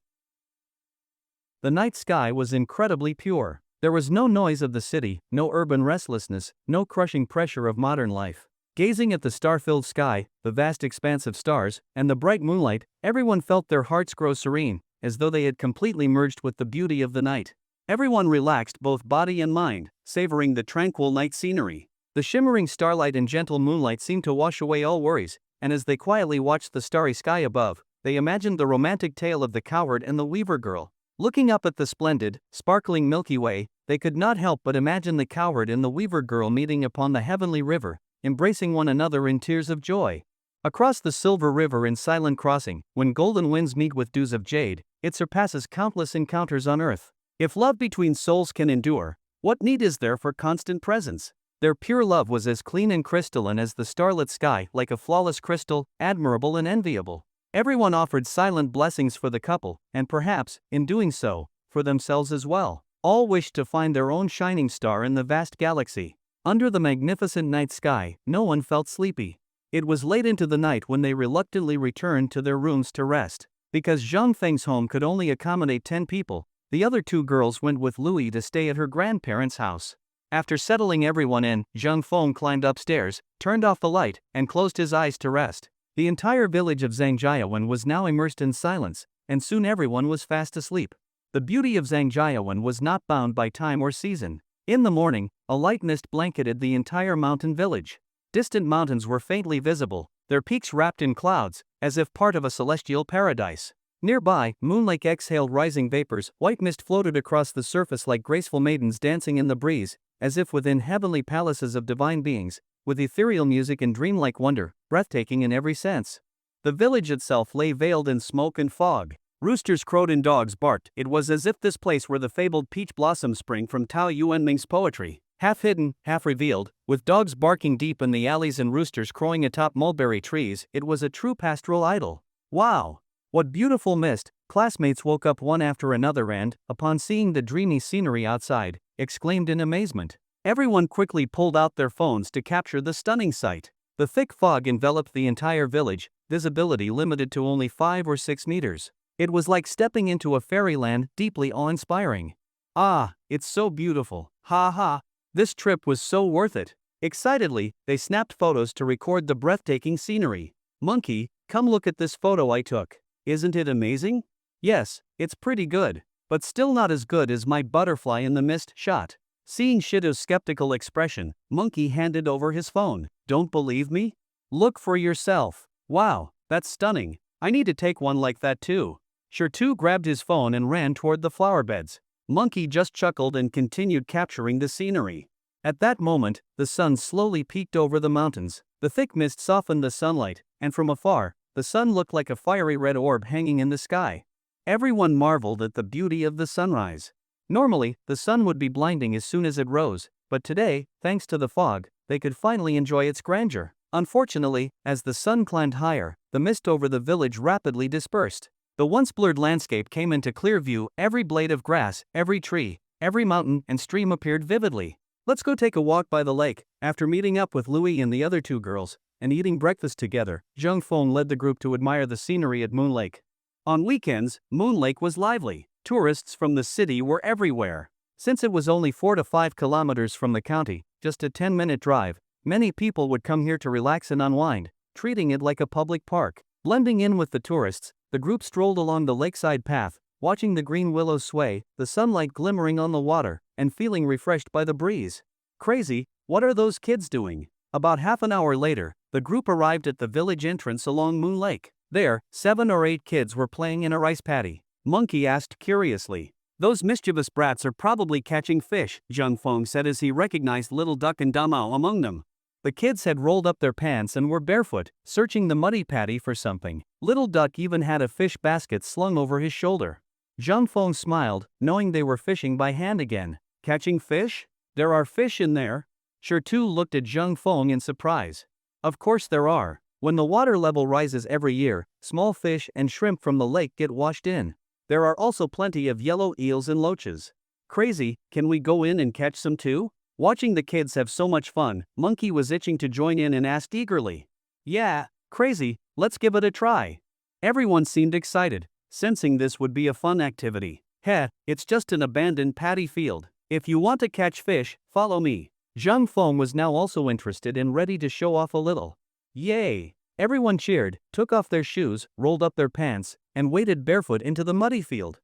The night sky was incredibly pure. There was no noise of the city, no urban restlessness, no crushing pressure of modern life. Gazing at the star-filled sky, the vast expanse of stars, and the bright moonlight, everyone felt their hearts grow serene, as though they had completely merged with the beauty of the night. Everyone relaxed both body and mind, savoring the tranquil night scenery. The shimmering starlight and gentle moonlight seemed to wash away all worries, and as they quietly watched the starry sky above, they imagined the romantic tale of the cowherd and the weaver girl. Looking up at the splendid, sparkling Milky Way, they could not help but imagine the cowherd and the weaver girl meeting upon the heavenly river, embracing one another in tears of joy. Across the silver river in silent crossing, when golden winds meet with dews of jade, it surpasses countless encounters on earth. If love between souls can endure, what need is there for constant presence? Their pure love was as clean and crystalline as the starlit sky, like a flawless crystal, admirable and enviable. Everyone offered silent blessings for the couple, and perhaps, in doing so, for themselves as well. All wished to find their own shining star in the vast galaxy. Under the magnificent night sky, no one felt sleepy. It was late into the night when they reluctantly returned to their rooms to rest. Because Zhang Feng's home could only accommodate 10 people, the other 2 girls went with Louis to stay at her grandparents' house. After settling everyone in, Zhang Feng climbed upstairs, turned off the light, and closed his eyes to rest. The entire village of Zhangjiawan was now immersed in silence, and soon everyone was fast asleep. The beauty of Zhangjiawan was not bound by time or season. In the morning, a light mist blanketed the entire mountain village. Distant mountains were faintly visible, their peaks wrapped in clouds, as if part of a celestial paradise. Nearby, Moon Lake exhaled rising vapors, white mist floated across the surface like graceful maidens dancing in the breeze, as if within heavenly palaces of divine beings, with ethereal music and dreamlike wonder, breathtaking in every sense. The village itself lay veiled in smoke and fog. Roosters crowed and dogs barked. It was as if this place were the fabled peach blossom spring from Tao Yuanming's poetry. Half hidden, half revealed, with dogs barking deep in the alleys and roosters crowing atop mulberry trees, it was a true pastoral idyll. Wow! What beautiful mist! Classmates woke up one after another and, upon seeing the dreamy scenery outside, exclaimed in amazement. Everyone quickly pulled out their phones to capture the stunning sight. The thick fog enveloped the entire village, visibility limited to only 5 or 6 meters. It was like stepping into a fairyland, deeply awe-inspiring. Ah, it's so beautiful. Ha ha. This trip was so worth it. Excitedly, they snapped photos to record the breathtaking scenery. Monkey, come look at this photo I took. Isn't it amazing? Yes, it's pretty good, but still not as good as my butterfly in the mist shot. Seeing Shido's skeptical expression, Monkey handed over his phone. Don't believe me? Look for yourself. Wow, that's stunning. I need to take one like that too. Shirtu grabbed his phone and ran toward the flower beds. Monkey just chuckled and continued capturing the scenery. At that moment, the sun slowly peeked over the mountains. The thick mist softened the sunlight, and from afar, the sun looked like a fiery red orb hanging in the sky. Everyone marveled at the beauty of the sunrise. Normally, the sun would be blinding as soon as it rose, but today, thanks to the fog, they could finally enjoy its grandeur. Unfortunately, as the sun climbed higher, the mist over the village rapidly dispersed. The once blurred landscape came into clear view. Every blade of grass, every tree, every mountain and stream appeared vividly. Let's go take a walk by the lake. After meeting up with Louis and the other 2 girls, and eating breakfast together, Zhang Feng led the group to admire the scenery at Moon Lake. On weekends, Moon Lake was lively. Tourists from the city were everywhere. Since it was only 4 to 5 kilometers from the county, just a 10-minute drive, many people would come here to relax and unwind, treating it like a public park. Blending in with the tourists, the group strolled along the lakeside path, watching the green willows sway, the sunlight glimmering on the water, and feeling refreshed by the breeze. Crazy, what are those kids doing? About half an hour later, the group arrived at the village entrance along Moon Lake. There, 7 or 8 kids were playing in a rice paddy. Monkey asked curiously. Those mischievous brats are probably catching fish, Zhang Feng said as he recognized Little Duck and Damao among them. The kids had rolled up their pants and were barefoot, searching the muddy paddy for something. Little Duck even had a fish basket slung over his shoulder. Zhang Feng smiled, knowing they were fishing by hand again. Catching fish? There are fish in there? Shirtu looked at Zhang Feng in surprise. Of course there are. When the water level rises every year, small fish and shrimp from the lake get washed in. There are also plenty of yellow eels and loaches. Crazy, can we go in and catch some too? Watching the kids have so much fun, Monkey was itching to join in and asked eagerly. Yeah, crazy, let's give it a try. Everyone seemed excited, sensing this would be a fun activity. Heh, it's just an abandoned paddy field. If you want to catch fish, follow me. Zhang Feng was now also interested and ready to show off a little. Yay! Everyone cheered, took off their shoes, rolled up their pants, and waded barefoot into the muddy field.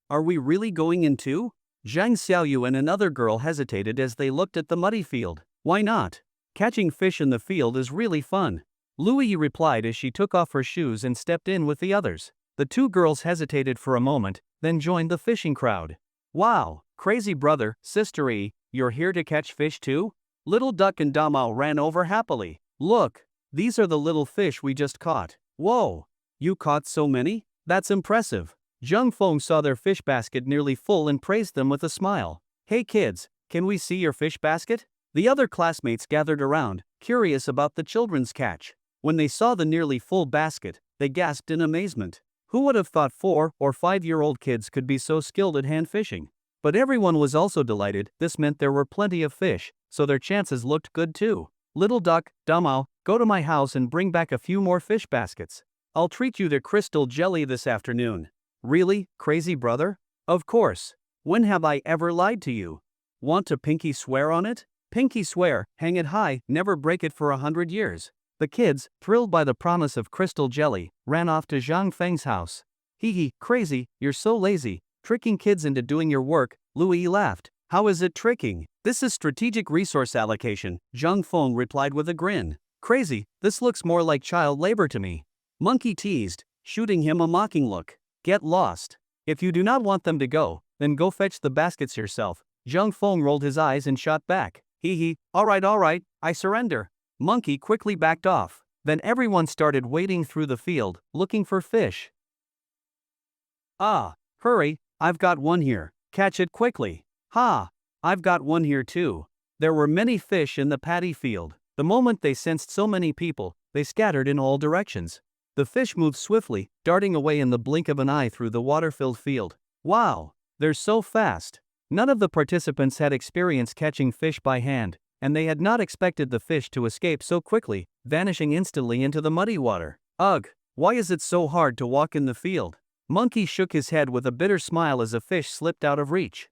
Are we really going in too? Zhang Xiaoyu and another girl hesitated as they looked at the muddy field. Why not? Catching fish in the field is really fun. Lui replied as she took off her shoes and stepped in with the others. The two girls hesitated for a moment, then joined the fishing crowd. Wow, crazy brother, sister you're here to catch fish too? Little Duck and Damao ran over happily. Look, these are the little fish we just caught. Whoa, you caught so many? That's impressive. Zhang Feng saw their fish basket nearly full and praised them with a smile. Hey kids, can we see your fish basket? The other classmates gathered around, curious about the children's catch. When they saw the nearly full basket, they gasped in amazement. Who would have thought 4- or 5-year-old kids could be so skilled at hand fishing? But everyone was also delighted. This meant there were plenty of fish, so their chances looked good too. Little Duck, Damao, go to my house and bring back a few more fish baskets. I'll treat you to crystal jelly this afternoon. Really, crazy brother? Of course. When have I ever lied to you? Want to pinky swear on it? Pinky swear, hang it high, never break it for 100 years. The kids, thrilled by the promise of crystal jelly, ran off to Zhang Feng's house. Hee, crazy, you're so lazy, tricking kids into doing your work, Lui laughed. How is it tricking? This is strategic resource allocation, Zhang Feng replied with a grin. Crazy, this looks more like child labor to me. Monkey teased, shooting him a mocking look. Get lost. If you do not want them to go, then go fetch the baskets yourself. Zhang Feng rolled his eyes and shot back. Alright, I surrender. Monkey quickly backed off. Then everyone started wading through the field, looking for fish. Ah, hurry, I've got one here. Catch it quickly. Ha! I've got one here too. There were many fish in the paddy field. The moment they sensed so many people, they scattered in all directions. The fish moved swiftly, darting away in the blink of an eye through the water-filled field. Wow, they're so fast. None of the participants had experience catching fish by hand, and they had not expected the fish to escape so quickly, vanishing instantly into the muddy water. Ugh, why is it so hard to walk in the field? Monkey shook his head with a bitter smile as a fish slipped out of reach.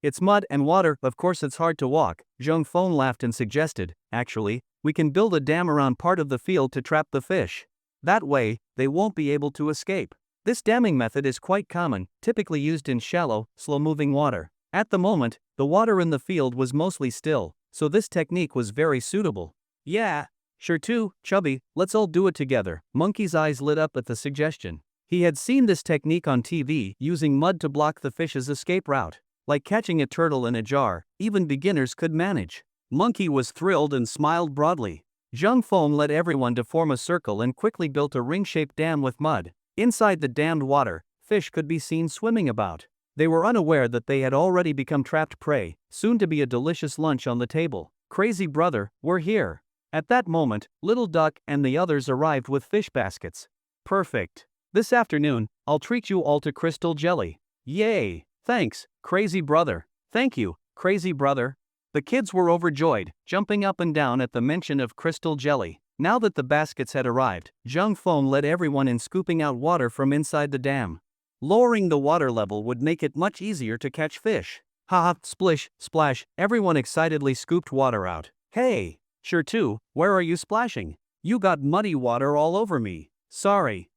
It's mud and water, of course it's hard to walk, Zhang Feng laughed and suggested. Actually, we can build a dam around part of the field to trap the fish. That way, they won't be able to escape. This damming method is quite common, typically used in shallow, slow-moving water. At the moment, the water in the field was mostly still, so this technique was very suitable. Yeah, sure too, Chubby, let's all do it together. Monkey's eyes lit up at the suggestion. He had seen this technique on TV, using mud to block the fish's escape route. Like catching a turtle in a jar, even beginners could manage. Monkey was thrilled and smiled broadly. Zhang Feng led everyone to form a circle and quickly built a ring-shaped dam with mud. Inside the dammed water, fish could be seen swimming about. They were unaware that they had already become trapped prey, soon to be a delicious lunch on the table. Crazy brother, we're here. At that moment, Little Duck and the others arrived with fish baskets. Perfect. This afternoon, I'll treat you all to crystal jelly. Yay! Thanks, crazy brother. Thank you, crazy brother. The kids were overjoyed, jumping up and down at the mention of crystal jelly. Now that the baskets had arrived, Zhang Feng led everyone in scooping out water from inside the dam. Lowering the water level would make it much easier to catch fish. Ha! Splish, splash, everyone excitedly scooped water out. Hey! Sure too, where are you splashing? You got muddy water all over me. Sorry.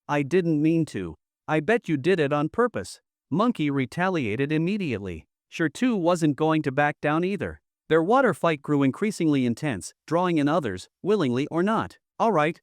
I didn't mean to. I bet you did it on purpose. Monkey retaliated immediately. Sure too wasn't going to back down either. Their water fight grew increasingly intense, drawing in others, willingly or not. Alright,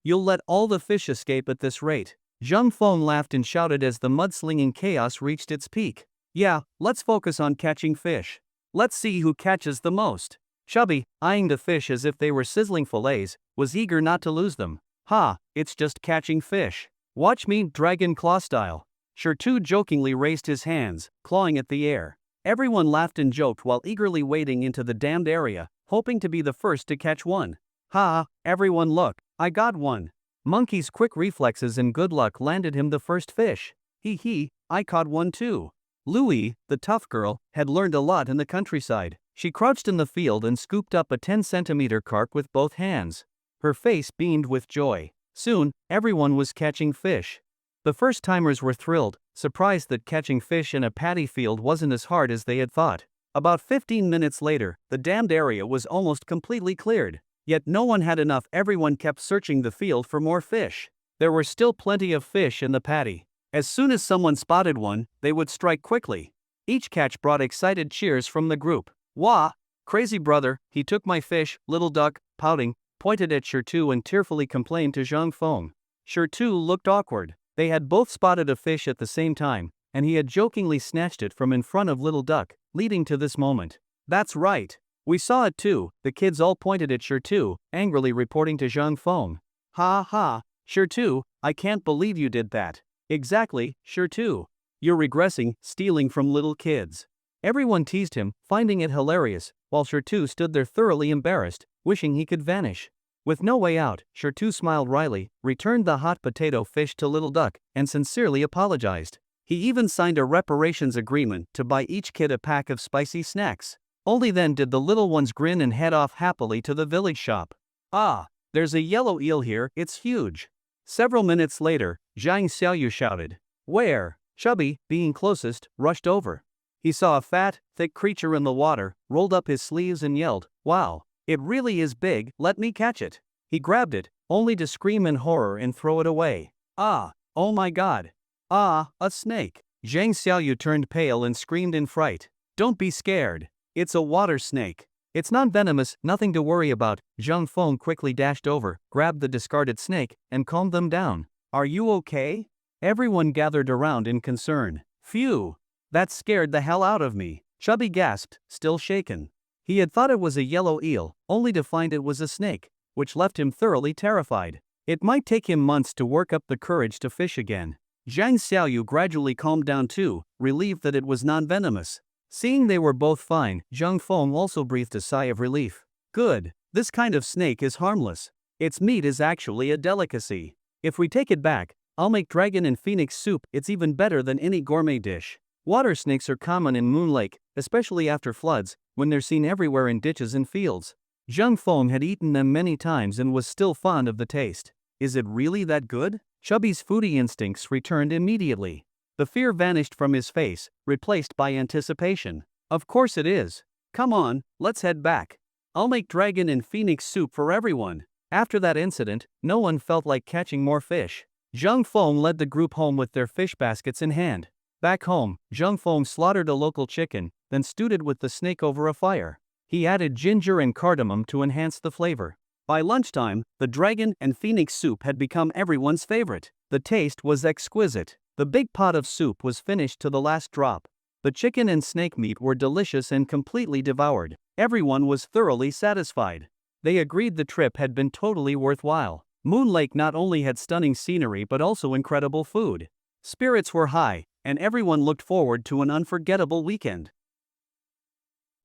you'll let all the fish escape at this rate. Zhang Feng laughed and shouted as the mudslinging chaos reached its peak. Yeah, let's focus on catching fish. Let's see who catches the most. Chubby, eyeing the fish as if they were sizzling fillets, was eager not to lose them. Ha, it's just catching fish. Watch me, dragon claw style. Sure too jokingly raised his hands, clawing at the air. Everyone laughed and joked while eagerly wading into the dammed area, hoping to be the first to catch one. Ha, everyone look, I got one. Monkey's quick reflexes and good luck landed him the first fish. Hee hee, I caught one too. Louie, the tough girl, had learned a lot in the countryside. She crouched in the field and scooped up a 10-centimeter carp with both hands. Her face beamed with joy. Soon, everyone was catching fish. The first-timers were thrilled, surprised that catching fish in a paddy field wasn't as hard as they had thought. About 15 minutes later, the dammed area was almost completely cleared. Yet no one had enough. Everyone kept searching the field for more fish. There were still plenty of fish in the paddy. As soon as someone spotted one, they would strike quickly. Each catch brought excited cheers from the group. Wah! Crazy brother, he took my fish. Little duck, pouting, pointed at Shirtu and tearfully complained to Zhang Feng. Shirtu looked awkward. They had both spotted a fish at the same time, and he had jokingly snatched it from in front of Little Duck, leading to this moment. That's right. We saw it too. The kids all pointed at Shirtu, angrily reporting to Zhang Feng. Ha ha, Shirtu, I can't believe you did that. Exactly, Shirtu. You're regressing, stealing from little kids. Everyone teased him, finding it hilarious, while Shirtu stood there thoroughly embarrassed, wishing he could vanish. With no way out, Shirtu smiled wryly, returned the hot potato fish to Little Duck, and sincerely apologized. He even signed a reparations agreement to buy each kid a pack of spicy snacks. Only then did the little ones grin and head off happily to the village shop. Ah, there's a yellow eel here, it's huge. Several minutes later, Zhang Xiaoyu shouted. Where? Chubby, being closest, rushed over. He saw a fat, thick creature in the water, rolled up his sleeves and yelled, Wow, it really is big, let me catch it. He grabbed it, only to scream in horror and throw it away. Ah, oh my god. Ah, a snake. Zhang Xiaoyu turned pale and screamed in fright. Don't be scared. It's a water snake. It's non-venomous, nothing to worry about. Zhang Feng quickly dashed over, grabbed the discarded snake, and calmed them down. Are you okay? Everyone gathered around in concern. Phew! That scared the hell out of me. Chubby gasped, still shaken. He had thought it was a yellow eel, only to find it was a snake, which left him thoroughly terrified. It might take him months to work up the courage to fish again. Zhang Xiaoyu gradually calmed down too, relieved that it was non-venomous. Seeing they were both fine, Zhang Feng also breathed a sigh of relief. Good, this kind of snake is harmless. Its meat is actually a delicacy. If we take it back, I'll make dragon and phoenix soup. It's even better than any gourmet dish. Water snakes are common in Moon Lake, especially after floods, when they're seen everywhere in ditches and fields. Zhang Feng had eaten them many times and was still fond of the taste. Is it really that good? Chubby's foodie instincts returned immediately. The fear vanished from his face, replaced by anticipation. Of course it is. Come on, let's head back. I'll make dragon and phoenix soup for everyone. After that incident, no one felt like catching more fish. Zhang Feng led the group home with their fish baskets in hand. Back home, Zhang Feng slaughtered a local chicken, then stewed it with the snake over a fire. He added ginger and cardamom to enhance the flavor. By lunchtime, the dragon and phoenix soup had become everyone's favorite. The taste was exquisite. The big pot of soup was finished to the last drop. The chicken and snake meat were delicious and completely devoured. Everyone was thoroughly satisfied. They agreed the trip had been totally worthwhile. Moon Lake not only had stunning scenery but also incredible food. Spirits were high, and everyone looked forward to an unforgettable weekend.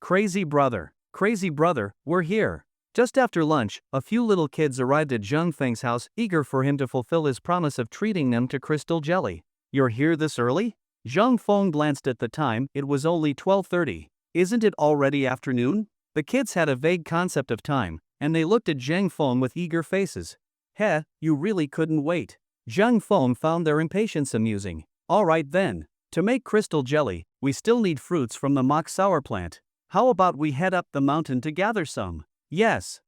Crazy brother, we're here. Just after lunch, a few little kids arrived at Zhang Feng's house, eager for him to fulfill his promise of treating them to crystal jelly. You're here this early? Zhang Feng glanced at the time. It was only 12:30. Isn't it already afternoon? The kids had a vague concept of time, and they looked at Zhang Feng with eager faces. Heh, you really couldn't wait. Zhang Feng found their impatience amusing. All right then. To make crystal jelly, we still need fruits from the mock sour plant. How about we head up the mountain to gather some? Yes.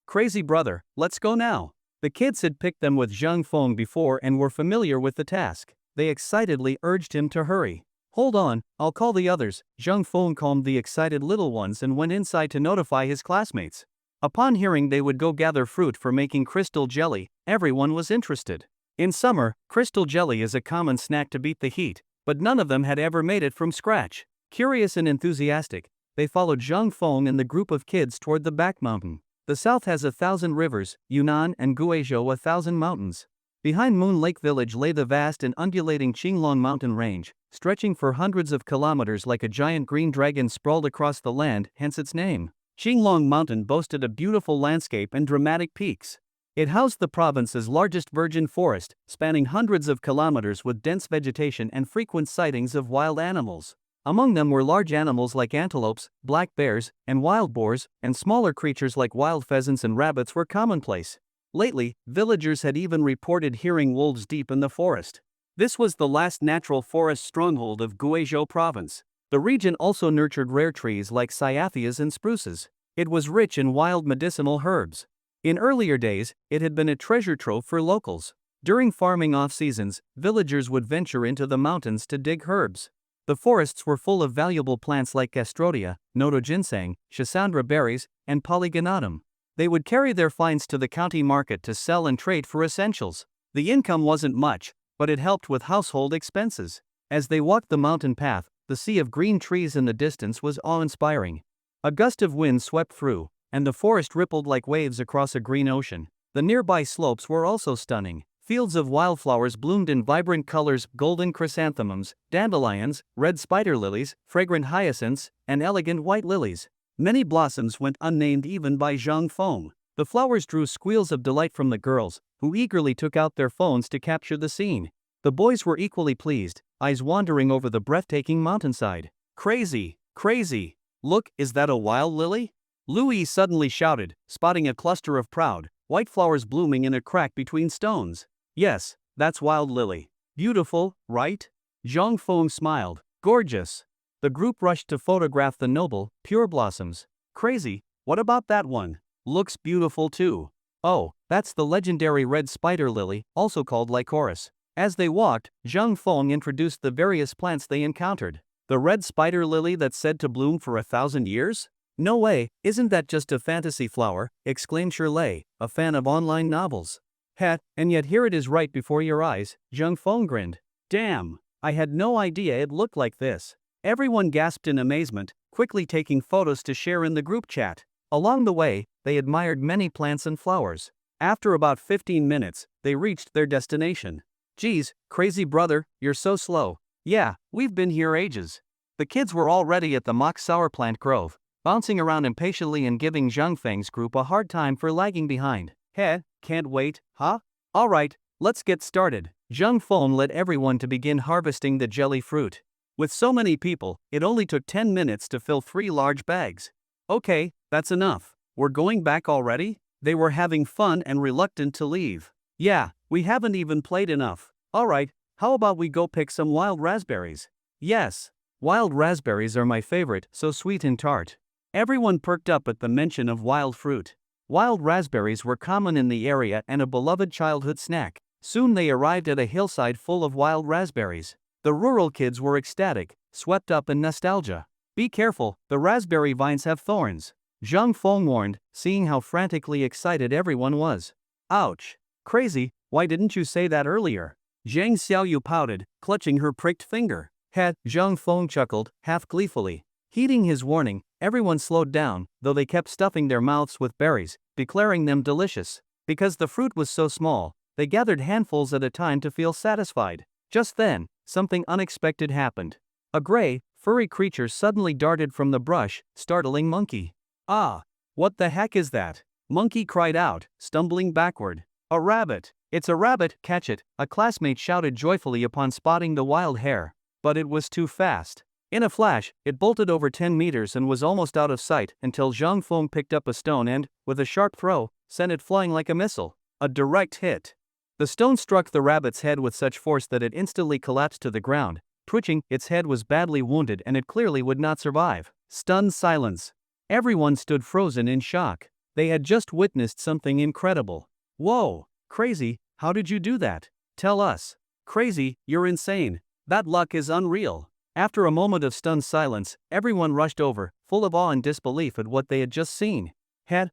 Crazy brother, let's go now. The kids had picked them with Zhang Feng before and were familiar with the task. They excitedly urged him to hurry. Hold on, I'll call the others. Zhang Feng calmed the excited little ones and went inside to notify his classmates. Upon hearing they would go gather fruit for making crystal jelly, everyone was interested. In summer, crystal jelly is a common snack to beat the heat, but none of them had ever made it from scratch. Curious and enthusiastic, they followed Zhang Feng and the group of kids toward the back mountain. The south has 1,000 rivers, Yunnan and Guizhou 1,000 mountains. Behind Moon Lake Village lay the vast and undulating Qinglong mountain range, stretching for hundreds of kilometers like a giant green dragon sprawled across the land, hence its name. Qinglong Mountain boasted a beautiful landscape and dramatic peaks. It housed the province's largest virgin forest, spanning hundreds of kilometers with dense vegetation and frequent sightings of wild animals. Among them were large animals like antelopes, black bears, and wild boars, and smaller creatures like wild pheasants and rabbits were commonplace. Lately, villagers had even reported hearing wolves deep in the forest. This was the last natural forest stronghold of Guizhou province. The region also nurtured rare trees like cyatheas and spruces. It was rich in wild medicinal herbs. In earlier days, it had been a treasure trove for locals. During farming off-seasons, villagers would venture into the mountains to dig herbs. The forests were full of valuable plants like castrodia, noto ginseng, schisandra berries, and polygonatum. They would carry their finds to the county market to sell and trade for essentials. The income wasn't much, but it helped with household expenses. As they walked the mountain path, the sea of green trees in the distance was awe-inspiring. A gust of wind swept through, and the forest rippled like waves across a green ocean. The nearby slopes were also stunning. Fields of wildflowers bloomed in vibrant colors: golden chrysanthemums, dandelions, red spider lilies, fragrant hyacinths, and elegant white lilies. Many blossoms went unnamed even by Zhang Feng. The flowers drew squeals of delight from the girls, who eagerly took out their phones to capture the scene. The boys were equally pleased, eyes wandering over the breathtaking mountainside. Crazy, crazy. Look, is that a wild lily? Louis suddenly shouted, spotting a cluster of proud, white flowers blooming in a crack between stones. Yes, that's wild lily. Beautiful, right? Zhang Feng smiled. Gorgeous. The group rushed to photograph the noble, pure blossoms. Crazy, what about that one? Looks beautiful too. Oh, that's the legendary red spider lily, also called lycoris. As they walked, Zhang Feng introduced the various plants they encountered. The red spider lily that's said to bloom for 1,000 years? No way, isn't that just a fantasy flower? Exclaimed Shirley, a fan of online novels. And yet here it is right before your eyes, Zhang Feng grinned. Damn, I had no idea it looked like this. Everyone gasped in amazement, quickly taking photos to share in the group chat. Along the way, they admired many plants and flowers. After about 15 minutes, they reached their destination. Geez, crazy brother, you're so slow. Yeah, we've been here ages. The kids were already at the mock sour plant grove, bouncing around impatiently and giving Zhang Feng's group a hard time for lagging behind. Can't wait, huh? Alright, let's get started. Zhang Feng led everyone to begin harvesting the jelly fruit. With so many people, it only took 10 minutes to fill 3 large bags. Okay, that's enough. We're going back already? They were having fun and reluctant to leave. Yeah, we haven't even played enough. Alright, how about we go pick some wild raspberries? Yes, wild raspberries are my favorite, so sweet and tart. Everyone perked up at the mention of wild fruit. Wild raspberries were common in the area and a beloved childhood snack. Soon they arrived at a hillside full of wild raspberries. The rural kids were ecstatic, swept up in nostalgia. Be careful, the raspberry vines have thorns. Zhang Feng warned, seeing how frantically excited everyone was. Ouch. Crazy, why didn't you say that earlier? Zhang Xiaoyu pouted, clutching her pricked finger. Zhang Feng chuckled, half gleefully. Heeding his warning, everyone slowed down, though they kept stuffing their mouths with berries, declaring them delicious. Because the fruit was so small, they gathered handfuls at a time to feel satisfied. Just then, something unexpected happened. A gray, furry creature suddenly darted from the brush, startling Monkey. Ah! What the heck is that? Monkey cried out, stumbling backward. A rabbit! It's a rabbit, catch it, a classmate shouted joyfully upon spotting the wild hare. But it was too fast. In a flash, it bolted over 10 meters and was almost out of sight until Zhang Feng picked up a stone and, with a sharp throw, sent it flying like a missile. A direct hit. The stone struck the rabbit's head with such force that it instantly collapsed to the ground. Twitching, its head was badly wounded and it clearly would not survive. Stunned silence. Everyone stood frozen in shock. They had just witnessed something incredible. Whoa, crazy, how did you do that? Tell us. Crazy, you're insane. That luck is unreal. After a moment of stunned silence, everyone rushed over, full of awe and disbelief at what they had just seen.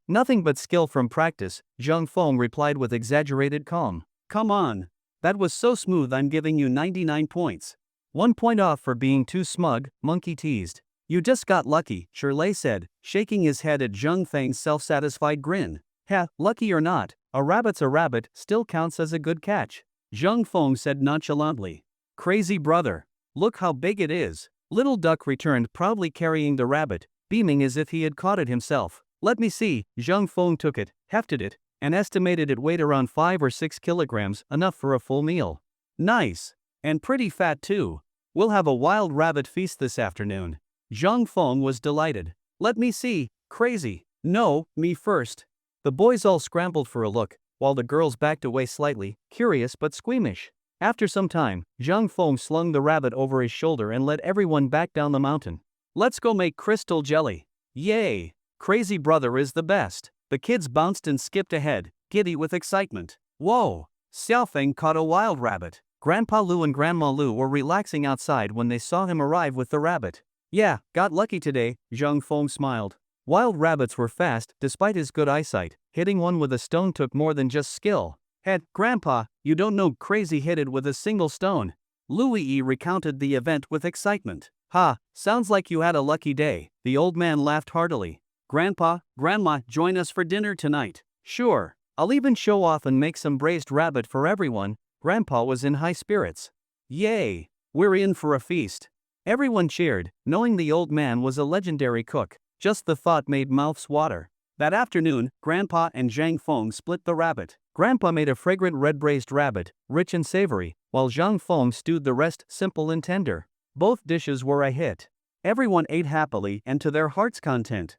Nothing but skill from practice, Zhang Feng replied with exaggerated calm. Come on. That was so smooth, I'm giving you 99 points. 1 point off for being too smug, Monkey teased. You just got lucky, Shirley said, shaking his head at Zhang Feng's self-satisfied grin. Lucky or not, a rabbit's a rabbit still counts as a good catch. Zhang Feng said nonchalantly. Crazy brother. Look how big it is. Little Duck returned, proudly carrying the rabbit, beaming as if he had caught it himself. Let me see. Zhang Feng took it, hefted it, and estimated it weighed around 5 or 6 kilograms, enough for a full meal. Nice. And pretty fat too. We'll have a wild rabbit feast this afternoon. Zhang Feng was delighted. Let me see. Crazy. No, me first. The boys all scrambled for a look, while the girls backed away slightly, curious but squeamish. After some time, Zhang Feng slung the rabbit over his shoulder and led everyone back down the mountain. Let's go make crystal jelly. Yay! Crazy brother is the best. The kids bounced and skipped ahead, giddy with excitement. Whoa! Xiaofeng caught a wild rabbit. Grandpa Lu and Grandma Lu were relaxing outside when they saw him arrive with the rabbit. Yeah, got lucky today, Zhang Feng smiled. Wild rabbits were fast, despite his good eyesight. Hitting one with a stone took more than just skill. Grandpa, you don't know Crazy hit it with a single stone. Louis recounted the event with excitement. Ha, sounds like you had a lucky day. The old man laughed heartily. Grandpa, Grandma, join us for dinner tonight. Sure, I'll even show off and make some braised rabbit for everyone. Grandpa was in high spirits. Yay, we're in for a feast. Everyone cheered, knowing the old man was a legendary cook. Just the thought made mouths water. That afternoon, Grandpa and Zhang Feng split the rabbit. Grandpa made a fragrant red braised rabbit, rich and savory, while Zhang Feng stewed the rest simple and tender. Both dishes were a hit. Everyone ate happily and to their heart's content.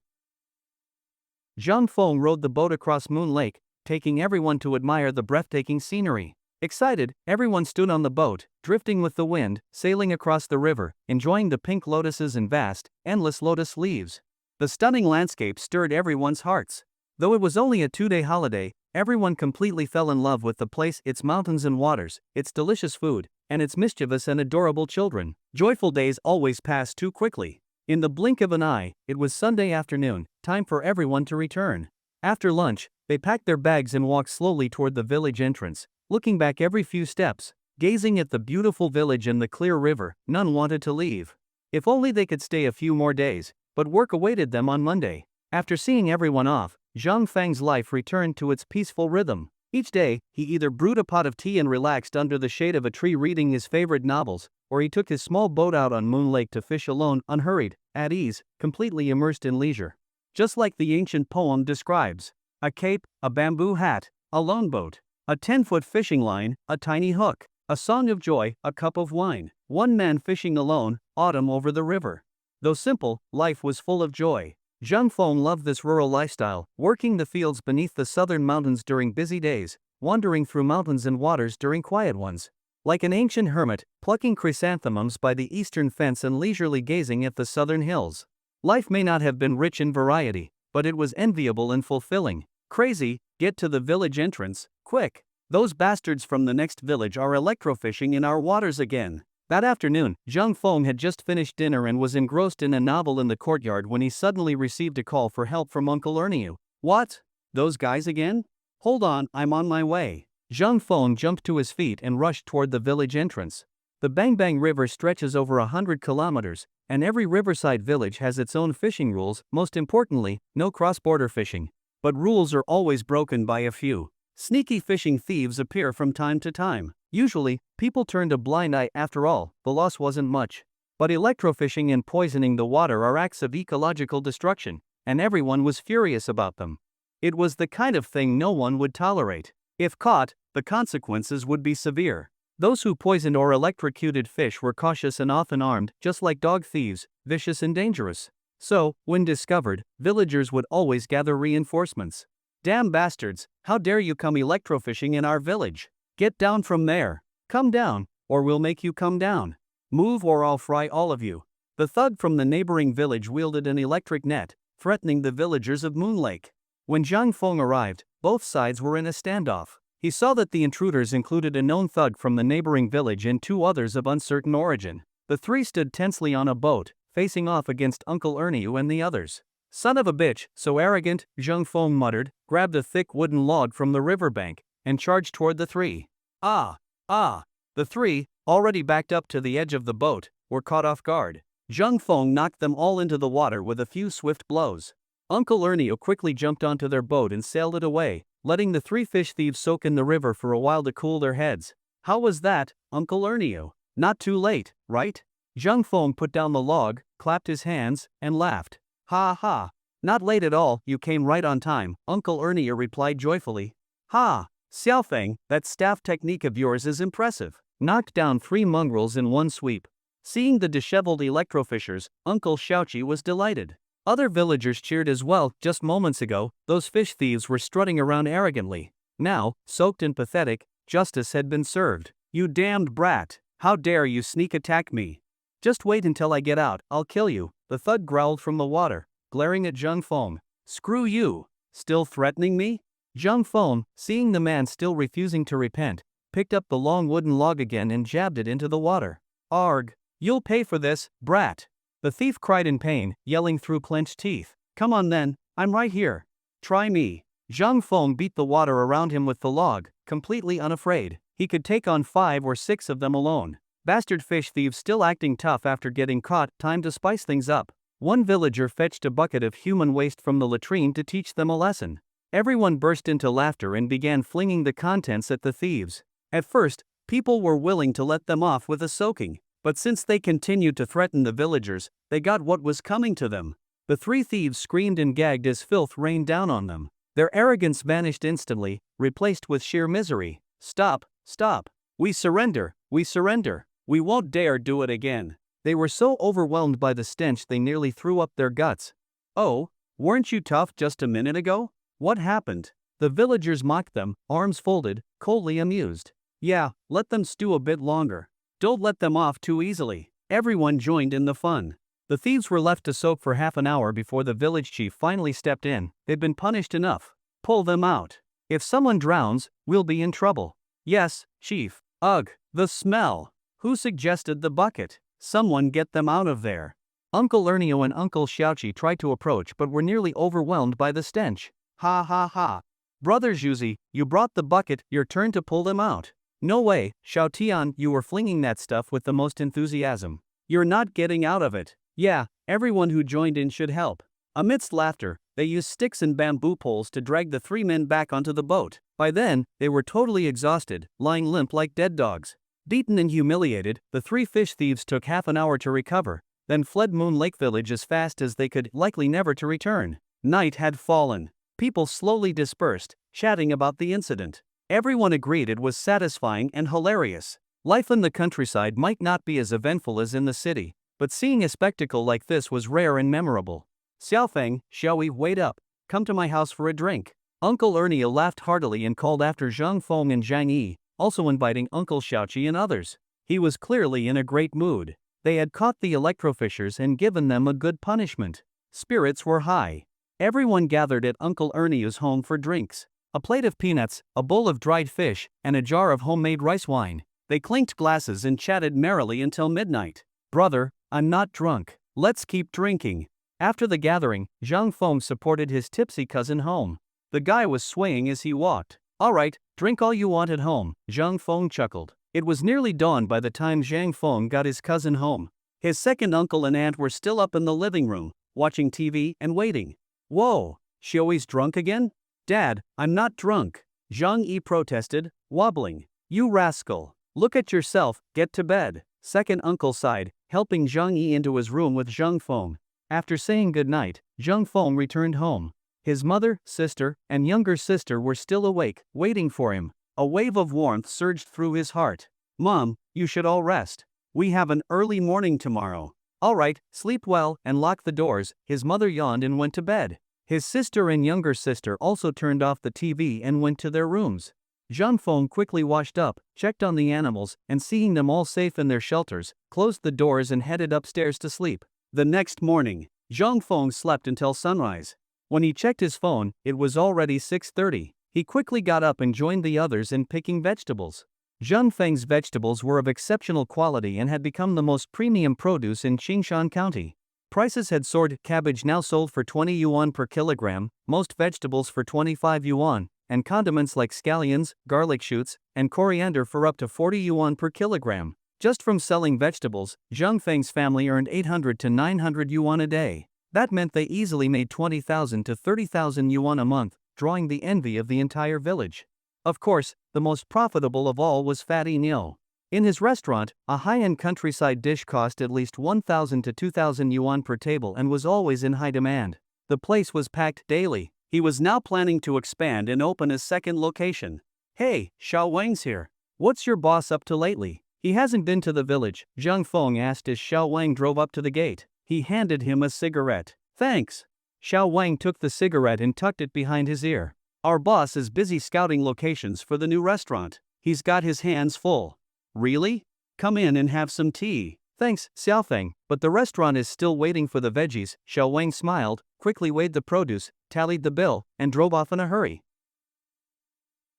Zhang Feng rowed the boat across Moon Lake, taking everyone to admire the breathtaking scenery. Excited, everyone stood on the boat, drifting with the wind, sailing across the river, enjoying the pink lotuses and vast, endless lotus leaves. The stunning landscape stirred everyone's hearts. Though it was only a 2-day holiday, everyone completely fell in love with the place, its mountains and waters, its delicious food, and its mischievous and adorable children. Joyful days always pass too quickly. In the blink of an eye, it was Sunday afternoon, time for everyone to return. After lunch, they packed their bags and walked slowly toward the village entrance, looking back every few steps. Gazing at the beautiful village and the clear river, none wanted to leave. If only they could stay a few more days, but work awaited them on Monday. After seeing everyone off, Zhang Feng's life returned to its peaceful rhythm. Each day, he either brewed a pot of tea and relaxed under the shade of a tree reading his favorite novels, or he took his small boat out on Moon Lake to fish alone, unhurried, at ease, completely immersed in leisure. Just like the ancient poem describes. A cape, a bamboo hat, a lone boat, a 10-foot fishing line, a tiny hook, a song of joy, a cup of wine, one man fishing alone, autumn over the river. Though simple, life was full of joy. Zhang Feng loved this rural lifestyle, working the fields beneath the southern mountains during busy days, wandering through mountains and waters during quiet ones. Like an ancient hermit, plucking chrysanthemums by the eastern fence and leisurely gazing at the southern hills. Life may not have been rich in variety, but it was enviable and fulfilling. Crazy, get to the village entrance, quick. Those bastards from the next village are electrofishing in our waters again. That afternoon, Zhang Feng had just finished dinner and was engrossed in a novel in the courtyard when he suddenly received a call for help from Uncle Ernie. What? Those guys again? Hold on, I'm on my way. Zhang Feng jumped to his feet and rushed toward the village entrance. The Bang Bang River stretches over 100 kilometers, and every riverside village has its own fishing rules, most importantly, no cross-border fishing. But rules are always broken by a few. Sneaky fishing thieves appear from time to time. Usually, people turned a blind eye. After all, the loss wasn't much. But electrofishing and poisoning the water are acts of ecological destruction, and everyone was furious about them. It was the kind of thing no one would tolerate. If caught, the consequences would be severe. Those who poisoned or electrocuted fish were cautious and often armed, just like dog thieves, vicious and dangerous. So, when discovered, villagers would always gather reinforcements. Damn bastards, how dare you come electrofishing in our village? Get down from there. Come down, or we'll make you come down. Move or I'll fry all of you. The thug from the neighboring village wielded an electric net, threatening the villagers of Moon Lake. When Zhang Feng arrived, both sides were in a standoff. He saw that the intruders included a known thug from the neighboring village and 2 others of uncertain origin. The 3 stood tensely on a boat, facing off against Uncle Ernie and the others. Son of a bitch, so arrogant, Zhang Feng muttered, grabbed a thick wooden log from the riverbank, and charged toward the 3. The 3, already backed up to the edge of the boat, were caught off guard. Zhang Feng knocked them all into the water with a few swift blows. Uncle Ernie quickly jumped onto their boat and sailed it away, letting the 3 fish thieves soak in the river for a while to cool their heads. How was that, Uncle Ernie? Not too late, right? Zhang Feng put down the log, clapped his hands, and laughed. Ha ha. Not late at all, you came right on time, Uncle Ernie replied joyfully. Ha, Xiaofeng, that staff technique of yours is impressive. Knocked down 3 mongrels in one sweep. Seeing the disheveled electrofishers, Uncle Xiaoqi was delighted. Other villagers cheered as well. Just moments ago, those fish thieves were strutting around arrogantly. Now, soaked and pathetic, justice had been served. You damned brat, how dare you sneak attack me? Just wait until I get out, I'll kill you, the thug growled from the water, glaring at Zhang Feng. Screw you, still threatening me? Zhang Feng, seeing the man still refusing to repent, picked up the long wooden log again and jabbed it into the water. Arg, you'll pay for this, brat. The thief cried in pain, yelling through clenched teeth. Come on then, I'm right here. Try me. Zhang Feng beat the water around him with the log, completely unafraid. He could take on 5 or 6 of them alone. Bastard fish thieves still acting tough after getting caught. Time to spice things up. One villager fetched a bucket of human waste from the latrine to teach them a lesson. Everyone burst into laughter and began flinging the contents at the thieves. At first, people were willing to let them off with a soaking, but since they continued to threaten the villagers, they got what was coming to them. The 3 thieves screamed and gagged as filth rained down on them. Their arrogance vanished instantly, replaced with sheer misery. Stop, stop. We surrender, we surrender. We won't dare do it again. They were so overwhelmed by the stench they nearly threw up their guts. Oh, weren't you tough just a minute ago? What happened? The villagers mocked them, arms folded, coldly amused. Yeah, let them stew a bit longer. Don't let them off too easily. Everyone joined in the fun. The thieves were left to soak for half an hour before the village chief finally stepped in. They'd been punished enough. Pull them out. If someone drowns, we'll be in trouble. Yes, chief. Ugh, the smell. Who suggested the bucket? Someone get them out of there. Uncle Ernio and Uncle Xiaoqi tried to approach but were nearly overwhelmed by the stench. Ha ha ha. Brother Zhuzi, you brought the bucket, your turn to pull them out. No way, Xiaotian, you were flinging that stuff with the most enthusiasm. You're not getting out of it. Yeah, everyone who joined in should help. Amidst laughter, they used sticks and bamboo poles to drag the 3 men back onto the boat. By then, they were totally exhausted, lying limp like dead dogs. Beaten and humiliated, the 3 fish thieves took half an hour to recover, then fled Moon Lake Village as fast as they could, likely never to return. Night had fallen. People slowly dispersed, chatting about the incident. Everyone agreed it was satisfying and hilarious. Life in the countryside might not be as eventful as in the city, but seeing a spectacle like this was rare and memorable. Xiaofeng, Xiaoyi, wait up. Come to my house for a drink. Uncle Ernie laughed heartily and called after Zhang Feng and Zhang Yi, also inviting Uncle Xiaoqi and others. He was clearly in a great mood. They had caught the electrofishers and given them a good punishment. Spirits were high. Everyone gathered at Uncle Ernie's home for drinks. A plate of peanuts, a bowl of dried fish, and a jar of homemade rice wine. They clinked glasses and chatted merrily until midnight. Brother, I'm not drunk. Let's keep drinking. After the gathering, Zhang Feng supported his tipsy cousin home. The guy was swaying as he walked. Alright, drink all you want at home, Zhang Feng chuckled. It was nearly dawn by the time Zhang Feng got his cousin home. His second uncle and aunt were still up in the living room, watching TV and waiting. Whoa, she always drunk again? Dad, I'm not drunk, Zhang Yi protested, wobbling. You rascal. Look at yourself, get to bed. Second uncle sighed, helping Zhang Yi into his room with Zhang Feng. After saying goodnight, Zhang Feng returned home. His mother, sister, and younger sister were still awake, waiting for him. A wave of warmth surged through his heart. Mom, you should all rest. We have an early morning tomorrow. Alright, sleep well and lock the doors. His mother yawned and went to bed. His sister and younger sister also turned off the TV and went to their rooms. Zhang Feng quickly washed up, checked on the animals, and seeing them all safe in their shelters, closed the doors and headed upstairs to sleep. The next morning, Zhang Feng slept until sunrise. When he checked his phone, it was already 6:30. He quickly got up and joined the others in picking vegetables. Zhang Feng's vegetables were of exceptional quality and had become the most premium produce in Qingshan County. Prices had soared. Cabbage now sold for 20 yuan per kilogram, most vegetables for 25 yuan, and condiments like scallions, garlic shoots, and coriander for up to 40 yuan per kilogram. Just from selling vegetables, Zhang Feng's family earned 800 to 900 yuan a day. That meant they easily made 20,000 to 30,000 yuan a month, drawing the envy of the entire village. Of course, the most profitable of all was Fatty Nil. In his restaurant, a high-end countryside dish cost at least 1,000 to 2,000 yuan per table and was always in high demand. The place was packed daily. He was now planning to expand and open a second location. "Hey, Xiao Wang's here. What's your boss up to lately?" "He hasn't been to the village," Zhang Feng asked as Xiao Wang drove up to the gate. He handed him a cigarette. "Thanks." Xiao Wang took the cigarette and tucked it behind his ear. "Our boss is busy scouting locations for the new restaurant. He's got his hands full." "Really? Come in and have some tea." "Thanks, Xiaofeng, but the restaurant is still waiting for the veggies." Xiao Wang smiled, quickly weighed the produce, tallied the bill, and drove off in a hurry.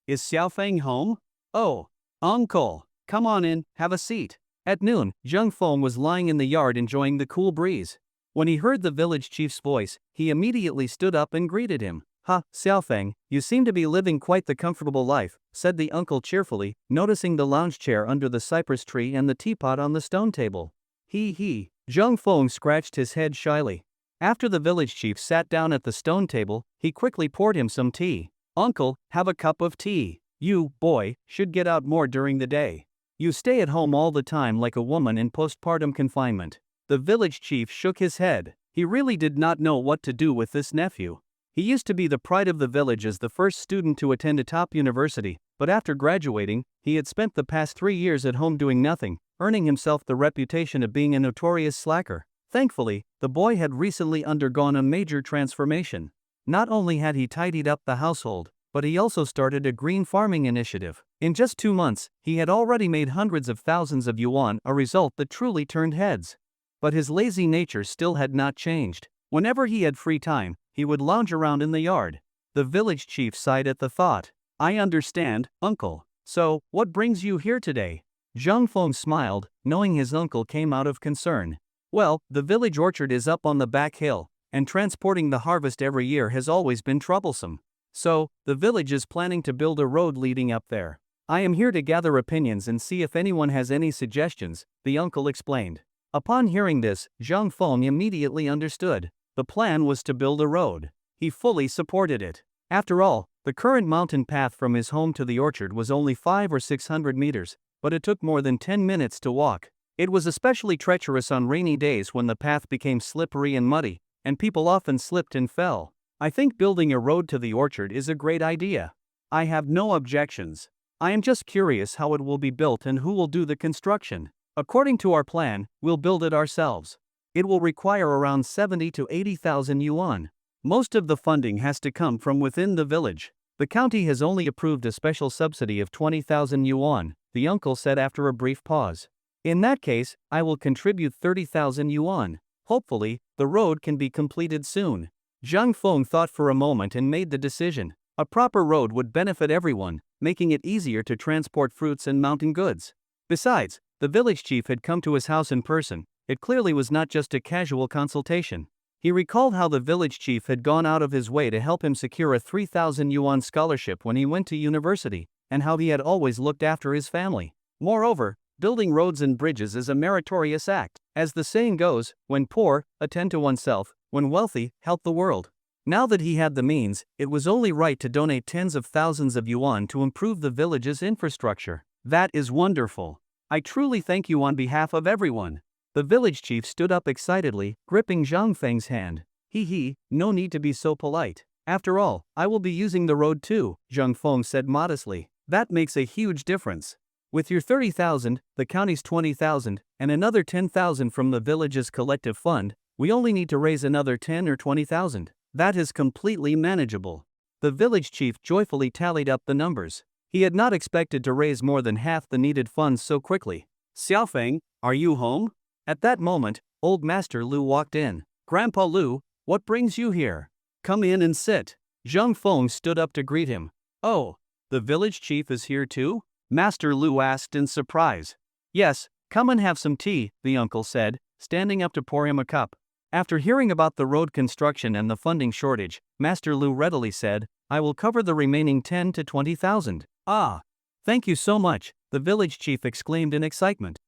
"Is Xiaofeng home?" "Oh, uncle, come on in, have a seat." At noon, Zhang Feng was lying in the yard enjoying the cool breeze. When he heard the village chief's voice, he immediately stood up and greeted him. "Ha, Xiaofeng, you seem to be living quite the comfortable life," said the uncle cheerfully, noticing the lounge chair under the cypress tree and the teapot on the stone table. He. Zhang Feng scratched his head shyly. After the village chief sat down at the stone table, he quickly poured him some tea. "Uncle, have a cup of tea. You, boy, should get out more during the day. You stay at home all the time like a woman in postpartum confinement." The village chief shook his head. He really did not know what to do with this nephew. He used to be the pride of the village as the first student to attend a top university, but after graduating, he had spent the past 3 years at home doing nothing, earning himself the reputation of being a notorious slacker. Thankfully, the boy had recently undergone a major transformation. Not only had he tidied up the household, but he also started a green farming initiative. In just 2 months, he had already made hundreds of thousands of yuan, a result that truly turned heads. But his lazy nature still had not changed. Whenever he had free time, he would lounge around in the yard. The village chief sighed at the thought. "I understand, uncle. So, what brings you here today?" Zhang Feng smiled, knowing his uncle came out of concern. "Well, the village orchard is up on the back hill, and transporting the harvest every year has always been troublesome. So, the village is planning to build a road leading up there. I am here to gather opinions and see if anyone has any suggestions," the uncle explained. Upon hearing this, Zhang Feng immediately understood. The plan was to build a road. He fully supported it. After all, the current mountain path from his home to the orchard was only 500 or 600 meters, but it took more than 10 minutes to walk. It was especially treacherous on rainy days when the path became slippery and muddy, and people often slipped and fell. "I think building a road to the orchard is a great idea. I have no objections. I am just curious how it will be built and who will do the construction. According to our plan, we'll build it ourselves. It will require around 70 to 80,000 yuan. Most of the funding has to come from within the village. The county has only approved a special subsidy of 20,000 yuan, the uncle said after a brief pause. In that case, I will contribute 30,000 yuan. Hopefully, the road can be completed soon." Zhang Feng thought for a moment and made the decision. A proper road would benefit everyone, making it easier to transport fruits and mountain goods. Besides, the village chief had come to his house in person. It clearly was not just a casual consultation. He recalled how the village chief had gone out of his way to help him secure a 3,000 yuan scholarship when he went to university, and how he had always looked after his family. Moreover, building roads and bridges is a meritorious act. As the saying goes, when poor, attend to oneself, when wealthy, help the world. Now that he had the means, it was only right to donate tens of thousands of yuan to improve the village's infrastructure. "That is wonderful. I truly thank you on behalf of everyone." The village chief stood up excitedly, gripping Zhang Feng's hand. No need to be so polite. After all, I will be using the road too," Zhang Feng said modestly. "That makes a huge difference. With your 30,000, the county's 20,000, and another 10,000 from the village's collective fund, we only need to raise another 10 or 20,000. That is completely manageable." The village chief joyfully tallied up the numbers. He had not expected to raise more than half the needed funds so quickly. "Xiaofeng, are you home?" At that moment, old Master Lu walked in. "Grandpa Lu, what brings you here? Come in and sit." Zhang Feng stood up to greet him. "Oh, the village chief is here too?" Master Lu asked in surprise. "Yes, come and have some tea," the uncle said, standing up to pour him a cup. After hearing about the road construction and the funding shortage, Master Lu readily said, "I will cover the remaining 10 to 20,000. "Ah, thank you so much," the village chief exclaimed in excitement.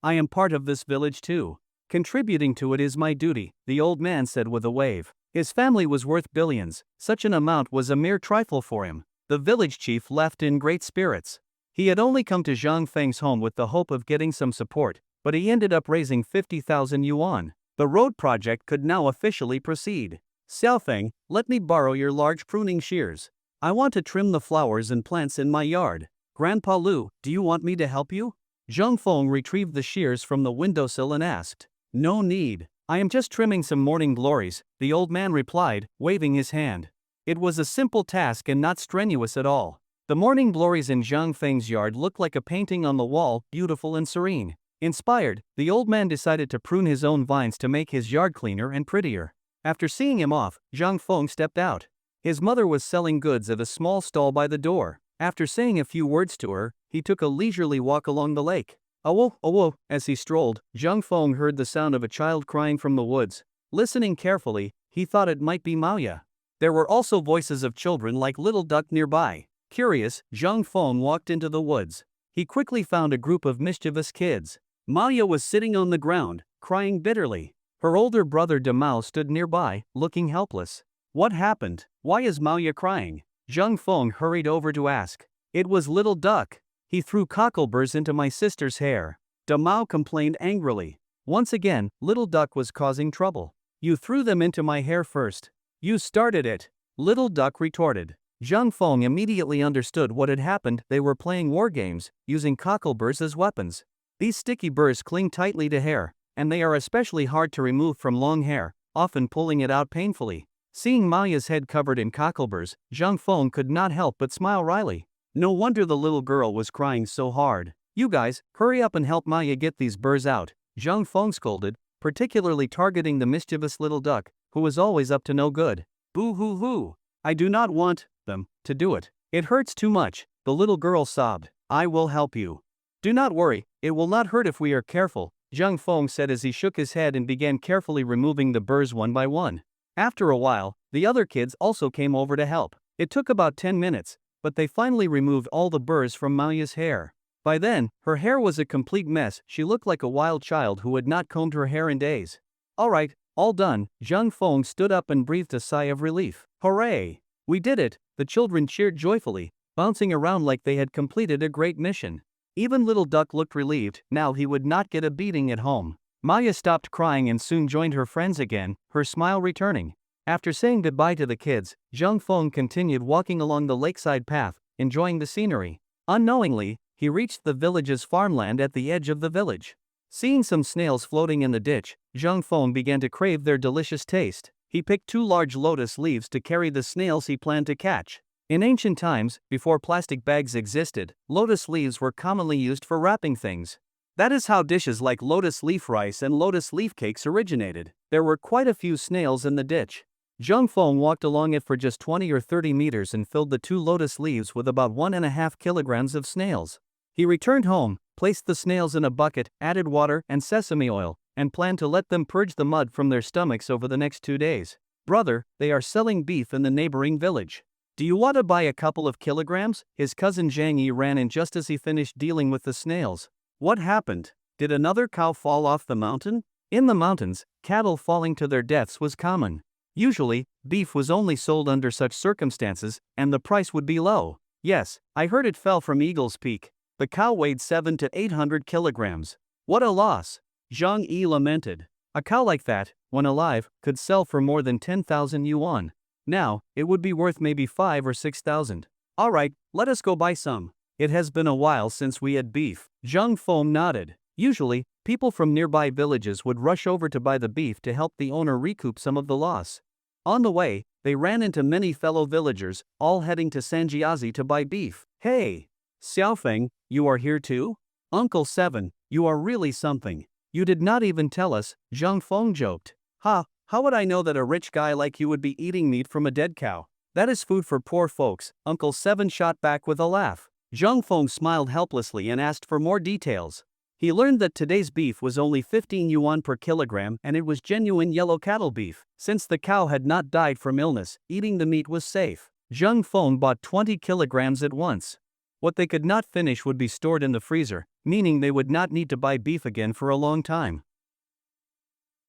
I am part of this village too. Contributing to it is my duty," the old man said with a wave. His family was worth billions. Such an amount was a mere trifle for him. The village chief left in great spirits. He had only come to Zhang Feng's home with the hope of getting some support, but he ended up raising 50,000 yuan. The road project could now officially proceed. Xiaofeng, let me borrow your large pruning shears. I want to trim the flowers and plants in my yard. Grandpa Lu, do you want me to help you? Zhang Feng retrieved the shears from the windowsill and asked. No need. I am just trimming some morning glories, the old man replied, waving his hand. It was a simple task and not strenuous at all. The morning glories in Zhang Feng's yard looked like a painting on the wall, beautiful and serene. Inspired, the old man decided to prune his own vines to make his yard cleaner and prettier. After seeing him off, Zhang Feng stepped out. His mother was selling goods at a small stall by the door. After saying a few words to her, he took a leisurely walk along the lake. Awo, awo, as he strolled, Zhang Feng heard the sound of a child crying from the woods. Listening carefully, he thought it might be Maya. There were also voices of children like Little Duck nearby. Curious, Zhang Feng walked into the woods. He quickly found a group of mischievous kids. Maya was sitting on the ground, crying bitterly. Her older brother Damao stood nearby, looking helpless. What happened? Why is Maya crying? Zhang Feng hurried over to ask. It was Little Duck. He threw cockleburrs into my sister's hair. Damao complained angrily. Once again, Little Duck was causing trouble. You threw them into my hair first. You started it. Little Duck retorted. Zhang Feng immediately understood what had happened. They were playing war games, using cockleburrs as weapons. These sticky burrs cling tightly to hair, and they are especially hard to remove from long hair, often pulling it out painfully. Seeing Maya's head covered in cockleburrs, Zhang Feng could not help but smile wryly. No wonder the little girl was crying so hard. You guys, hurry up and help Maya get these burrs out, Zhang Feng scolded, particularly targeting the mischievous Little Duck, who was always up to no good. Boo hoo hoo. I do not want them to do it. It hurts too much, the little girl sobbed. I will help you. Do not worry, it will not hurt if we are careful, Zhang Feng said as he shook his head and began carefully removing the burrs one by one. After a while, the other kids also came over to help. It took about 10 minutes, but they finally removed all the burrs from Maya's hair. By then, her hair was a complete mess. She looked like a wild child who had not combed her hair in days. Alright, all done, Zhang Feng stood up and breathed a sigh of relief. Hooray! We did it, the children cheered joyfully, bouncing around like they had completed a great mission. Even Little Duck looked relieved, now he would not get a beating at home. Maya stopped crying and soon joined her friends again, her smile returning. After saying goodbye to the kids, Zhang Feng continued walking along the lakeside path, enjoying the scenery. Unknowingly, he reached the village's farmland at the edge of the village. Seeing some snails floating in the ditch, Zhang Feng began to crave their delicious taste. He picked 2 large lotus leaves to carry the snails he planned to catch. In ancient times, before plastic bags existed, lotus leaves were commonly used for wrapping things. That is how dishes like lotus leaf rice and lotus leaf cakes originated. There were quite a few snails in the ditch. Zhang Feng walked along it for just 20 or 30 meters and filled the 2 lotus leaves with about 1.5 kilograms of snails. He returned home, placed the snails in a bucket, added water and sesame oil, and planned to let them purge the mud from their stomachs over the next 2 days. Brother, they are selling beef in the neighboring village. Do you want to buy a couple of kilograms? His cousin Zhang Yi ran in just as he finished dealing with the snails. What happened? Did another cow fall off the mountain? In the mountains, cattle falling to their deaths was common. Usually, beef was only sold under such circumstances, and the price would be low. Yes, I heard it fell from Eagle's Peak. The cow weighed 700 to 800 kilograms. What a loss! Zhang Yi lamented. A cow like that, when alive, could sell for more than 10,000 yuan. Now, it would be worth maybe 5 or 6,000. Alright, let us go buy some. It has been a while since we had beef. Zhang Feng nodded. Usually, people from nearby villages would rush over to buy the beef to help the owner recoup some of the loss. On the way, they ran into many fellow villagers, all heading to Sanjiazi to buy beef. Hey! Xiaofeng, you are here too? Uncle 7, you are really something. You did not even tell us, Zhang Feng joked. Ha, how would I know that a rich guy like you would be eating meat from a dead cow? That is food for poor folks, Uncle 7 shot back with a laugh. Zhang Feng smiled helplessly and asked for more details. He learned that today's beef was only 15 yuan per kilogram and it was genuine yellow cattle beef. Since the cow had not died from illness, eating the meat was safe. Zhang Feng bought 20 kilograms at once. What they could not finish would be stored in the freezer, meaning they would not need to buy beef again for a long time.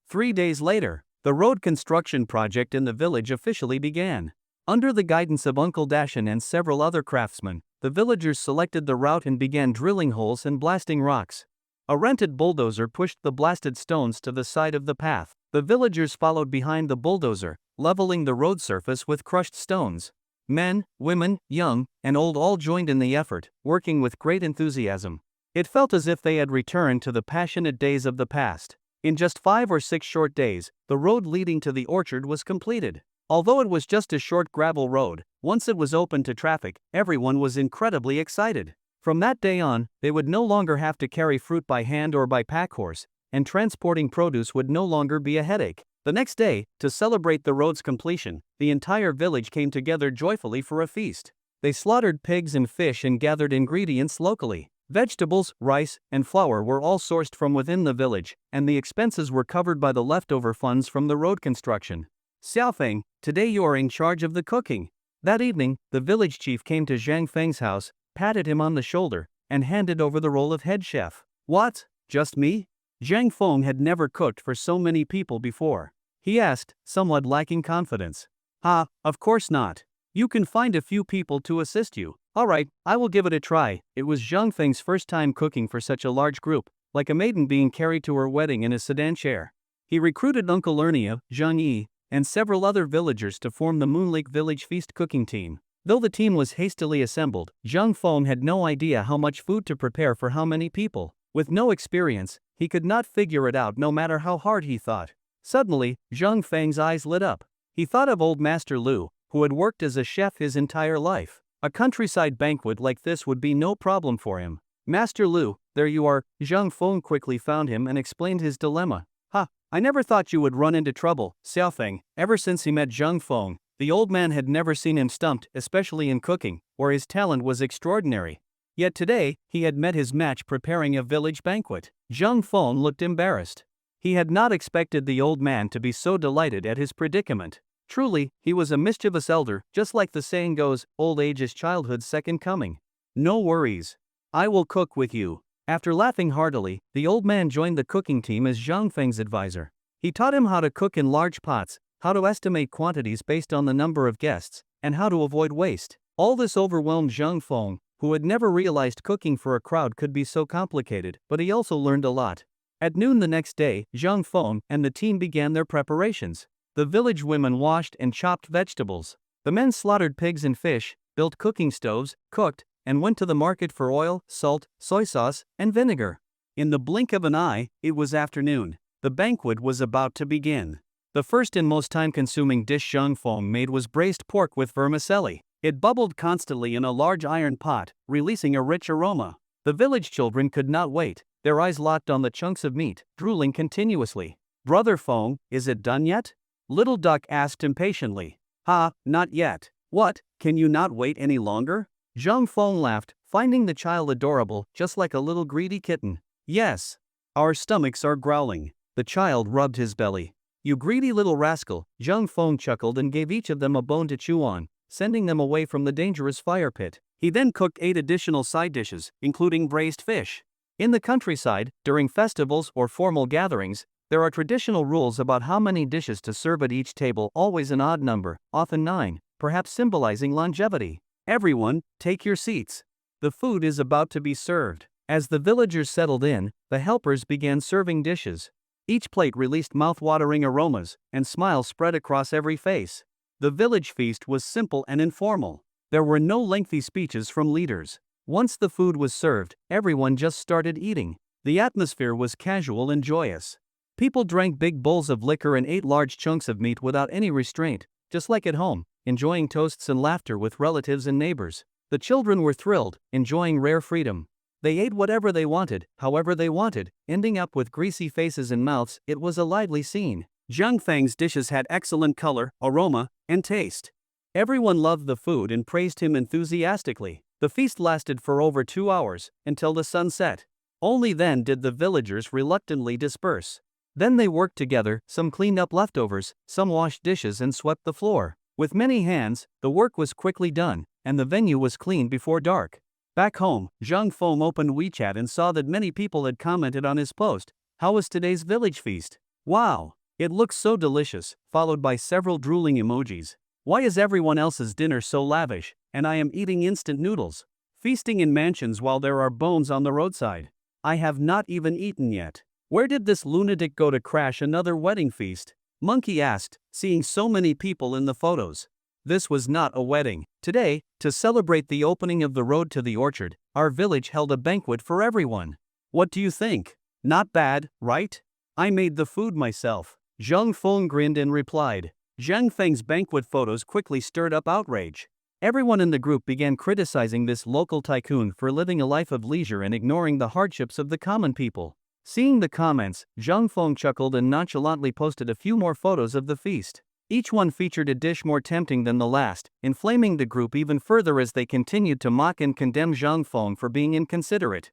3 days later, the road construction project in the village officially began. Under the guidance of Uncle Dashan and several other craftsmen, the villagers selected the route and began drilling holes and blasting rocks. A rented bulldozer pushed the blasted stones to the side of the path. The villagers followed behind the bulldozer, leveling the road surface with crushed stones. Men, women, young, and old all joined in the effort, working with great enthusiasm. It felt as if they had returned to the passionate days of the past. In just 5 or 6 short days, the road leading to the orchard was completed. Although it was just a short gravel road, once it was open to traffic, everyone was incredibly excited. From that day on, they would no longer have to carry fruit by hand or by pack horse, and transporting produce would no longer be a headache. The next day, to celebrate the road's completion, the entire village came together joyfully for a feast. They slaughtered pigs and fish and gathered ingredients locally. Vegetables, rice, and flour were all sourced from within the village, and the expenses were covered by the leftover funds from the road construction. Xiaofeng, today you are in charge of the cooking. That evening, the village chief came to Zhang Feng's house, patted him on the shoulder, and handed over the role of head chef. What? Just me? Zhang Feng had never cooked for so many people before. He asked, somewhat lacking confidence. Of course not. You can find a few people to assist you. Alright, I will give it a try. It was Zhang Feng's first time cooking for such a large group, like a maiden being carried to her wedding in a sedan chair. He recruited Uncle Ernia, Zhang Yi, and several other villagers to form the Moonlake Village Feast cooking team. Though the team was hastily assembled, Zhang Feng had no idea how much food to prepare for how many people. With no experience, he could not figure it out no matter how hard he thought. Suddenly, Zhang Feng's eyes lit up. He thought of old Master Lu, who had worked as a chef his entire life. A countryside banquet like this would be no problem for him. Master Lu, there you are. Zhang Feng quickly found him and explained his dilemma. I never thought you would run into trouble, Xiaofeng. Ever since he met Zhang Feng, the old man had never seen him stumped, especially in cooking, where his talent was extraordinary. Yet today, he had met his match preparing a village banquet. Zhang Feng looked embarrassed. He had not expected the old man to be so delighted at his predicament. Truly, he was a mischievous elder, just like the saying goes, old age is childhood's second coming. No worries. I will cook with you. After laughing heartily, the old man joined the cooking team as Zhang Feng's advisor. He taught him how to cook in large pots, how to estimate quantities based on the number of guests, and how to avoid waste. All this overwhelmed Zhang Feng, who had never realized cooking for a crowd could be so complicated, but he also learned a lot. At noon the next day, Zhang Feng and the team began their preparations. The village women washed and chopped vegetables. The men slaughtered pigs and fish, built cooking stoves, cooked, and went to the market for oil, salt, soy sauce, and vinegar. In the blink of an eye, it was afternoon. The banquet was about to begin. The first and most time-consuming dish Zhang Feng made was braised pork with vermicelli. It bubbled constantly in a large iron pot, releasing a rich aroma. The village children could not wait, their eyes locked on the chunks of meat, drooling continuously. Brother Feng, is it done yet? Little Duck asked impatiently. Not yet. What, can you not wait any longer? Zhang Feng laughed, finding the child adorable, just like a little greedy kitten. Yes. Our stomachs are growling. The child rubbed his belly. You greedy little rascal, Zhang Feng chuckled and gave each of them a bone to chew on, sending them away from the dangerous fire pit. He then cooked 8 additional side dishes, including braised fish. In the countryside, during festivals or formal gatherings, there are traditional rules about how many dishes to serve at each table, always an odd number, often 9, perhaps symbolizing longevity. Everyone, take your seats. The food is about to be served. As the villagers settled in, the helpers began serving dishes. Each plate released mouth-watering aromas, and smiles spread across every face. The village feast was simple and informal. There were no lengthy speeches from leaders. Once the food was served, everyone just started eating. The atmosphere was casual and joyous. People drank big bowls of liquor and ate large chunks of meat without any restraint, just like at home, enjoying toasts and laughter with relatives and neighbors. The children were thrilled, enjoying rare freedom. They ate whatever they wanted, however they wanted, ending up with greasy faces and mouths. It was a lively scene. Zhang Feng's dishes had excellent color, aroma, and taste. Everyone loved the food and praised him enthusiastically. The feast lasted for over 2 hours, until the sun set. Only then did the villagers reluctantly disperse. Then they worked together, some cleaned up leftovers, some washed dishes and swept the floor. With many hands, the work was quickly done, and the venue was cleaned before dark. Back home, Zhang Feng opened WeChat and saw that many people had commented on his post. How was today's village feast? Wow! It looks so delicious, followed by several drooling emojis. Why is everyone else's dinner so lavish, and I am eating instant noodles? feasting in mansions while there are bones on the roadside. I have not even eaten yet. Where did this lunatic go to crash another wedding feast? Monkey asked, seeing so many people in the photos. This was not a wedding. Today, to celebrate the opening of the road to the orchard, our village held a banquet for everyone. What do you think? Not bad, right? I made the food myself. Zhang Feng grinned and replied. Zhang Feng's banquet photos quickly stirred up outrage. Everyone in the group began criticizing this local tycoon for living a life of leisure and ignoring the hardships of the common people. Seeing the comments, Zhang Feng chuckled and nonchalantly posted a few more photos of the feast. Each one featured a dish more tempting than the last, inflaming the group even further as they continued to mock and condemn Zhang Feng for being inconsiderate.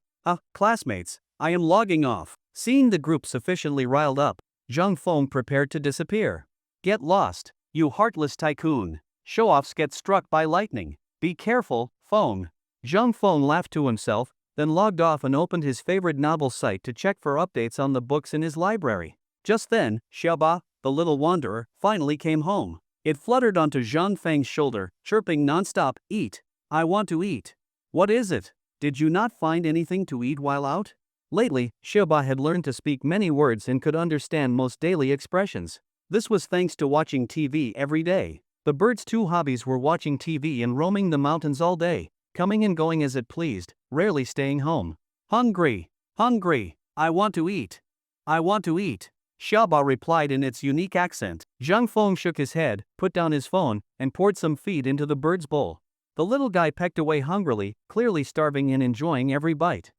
Classmates, I am logging off. Seeing the group sufficiently riled up, Zhang Feng prepared to disappear. Get lost, you heartless tycoon. Show-offs get struck by lightning. Be careful, Feng. Zhang Feng laughed to himself, then logged off and opened his favorite novel site to check for updates on the books in his library. Just then, Xiaoba, the little wanderer, finally came home. It fluttered onto Zhang Feng's shoulder, chirping nonstop, "Eat. I want to eat." What is it? Did you not find anything to eat while out? Lately, Xiaoba had learned to speak many words and could understand most daily expressions. This was thanks to watching TV every day. The bird's two hobbies were watching TV and roaming the mountains all day, coming and going as it pleased, rarely staying home. Hungry, hungry, I want to eat. I want to eat. Xiaoba replied in its unique accent. Zhang Feng shook his head, put down his phone, and poured some feed into the bird's bowl. The little guy pecked away hungrily, clearly starving and enjoying every bite.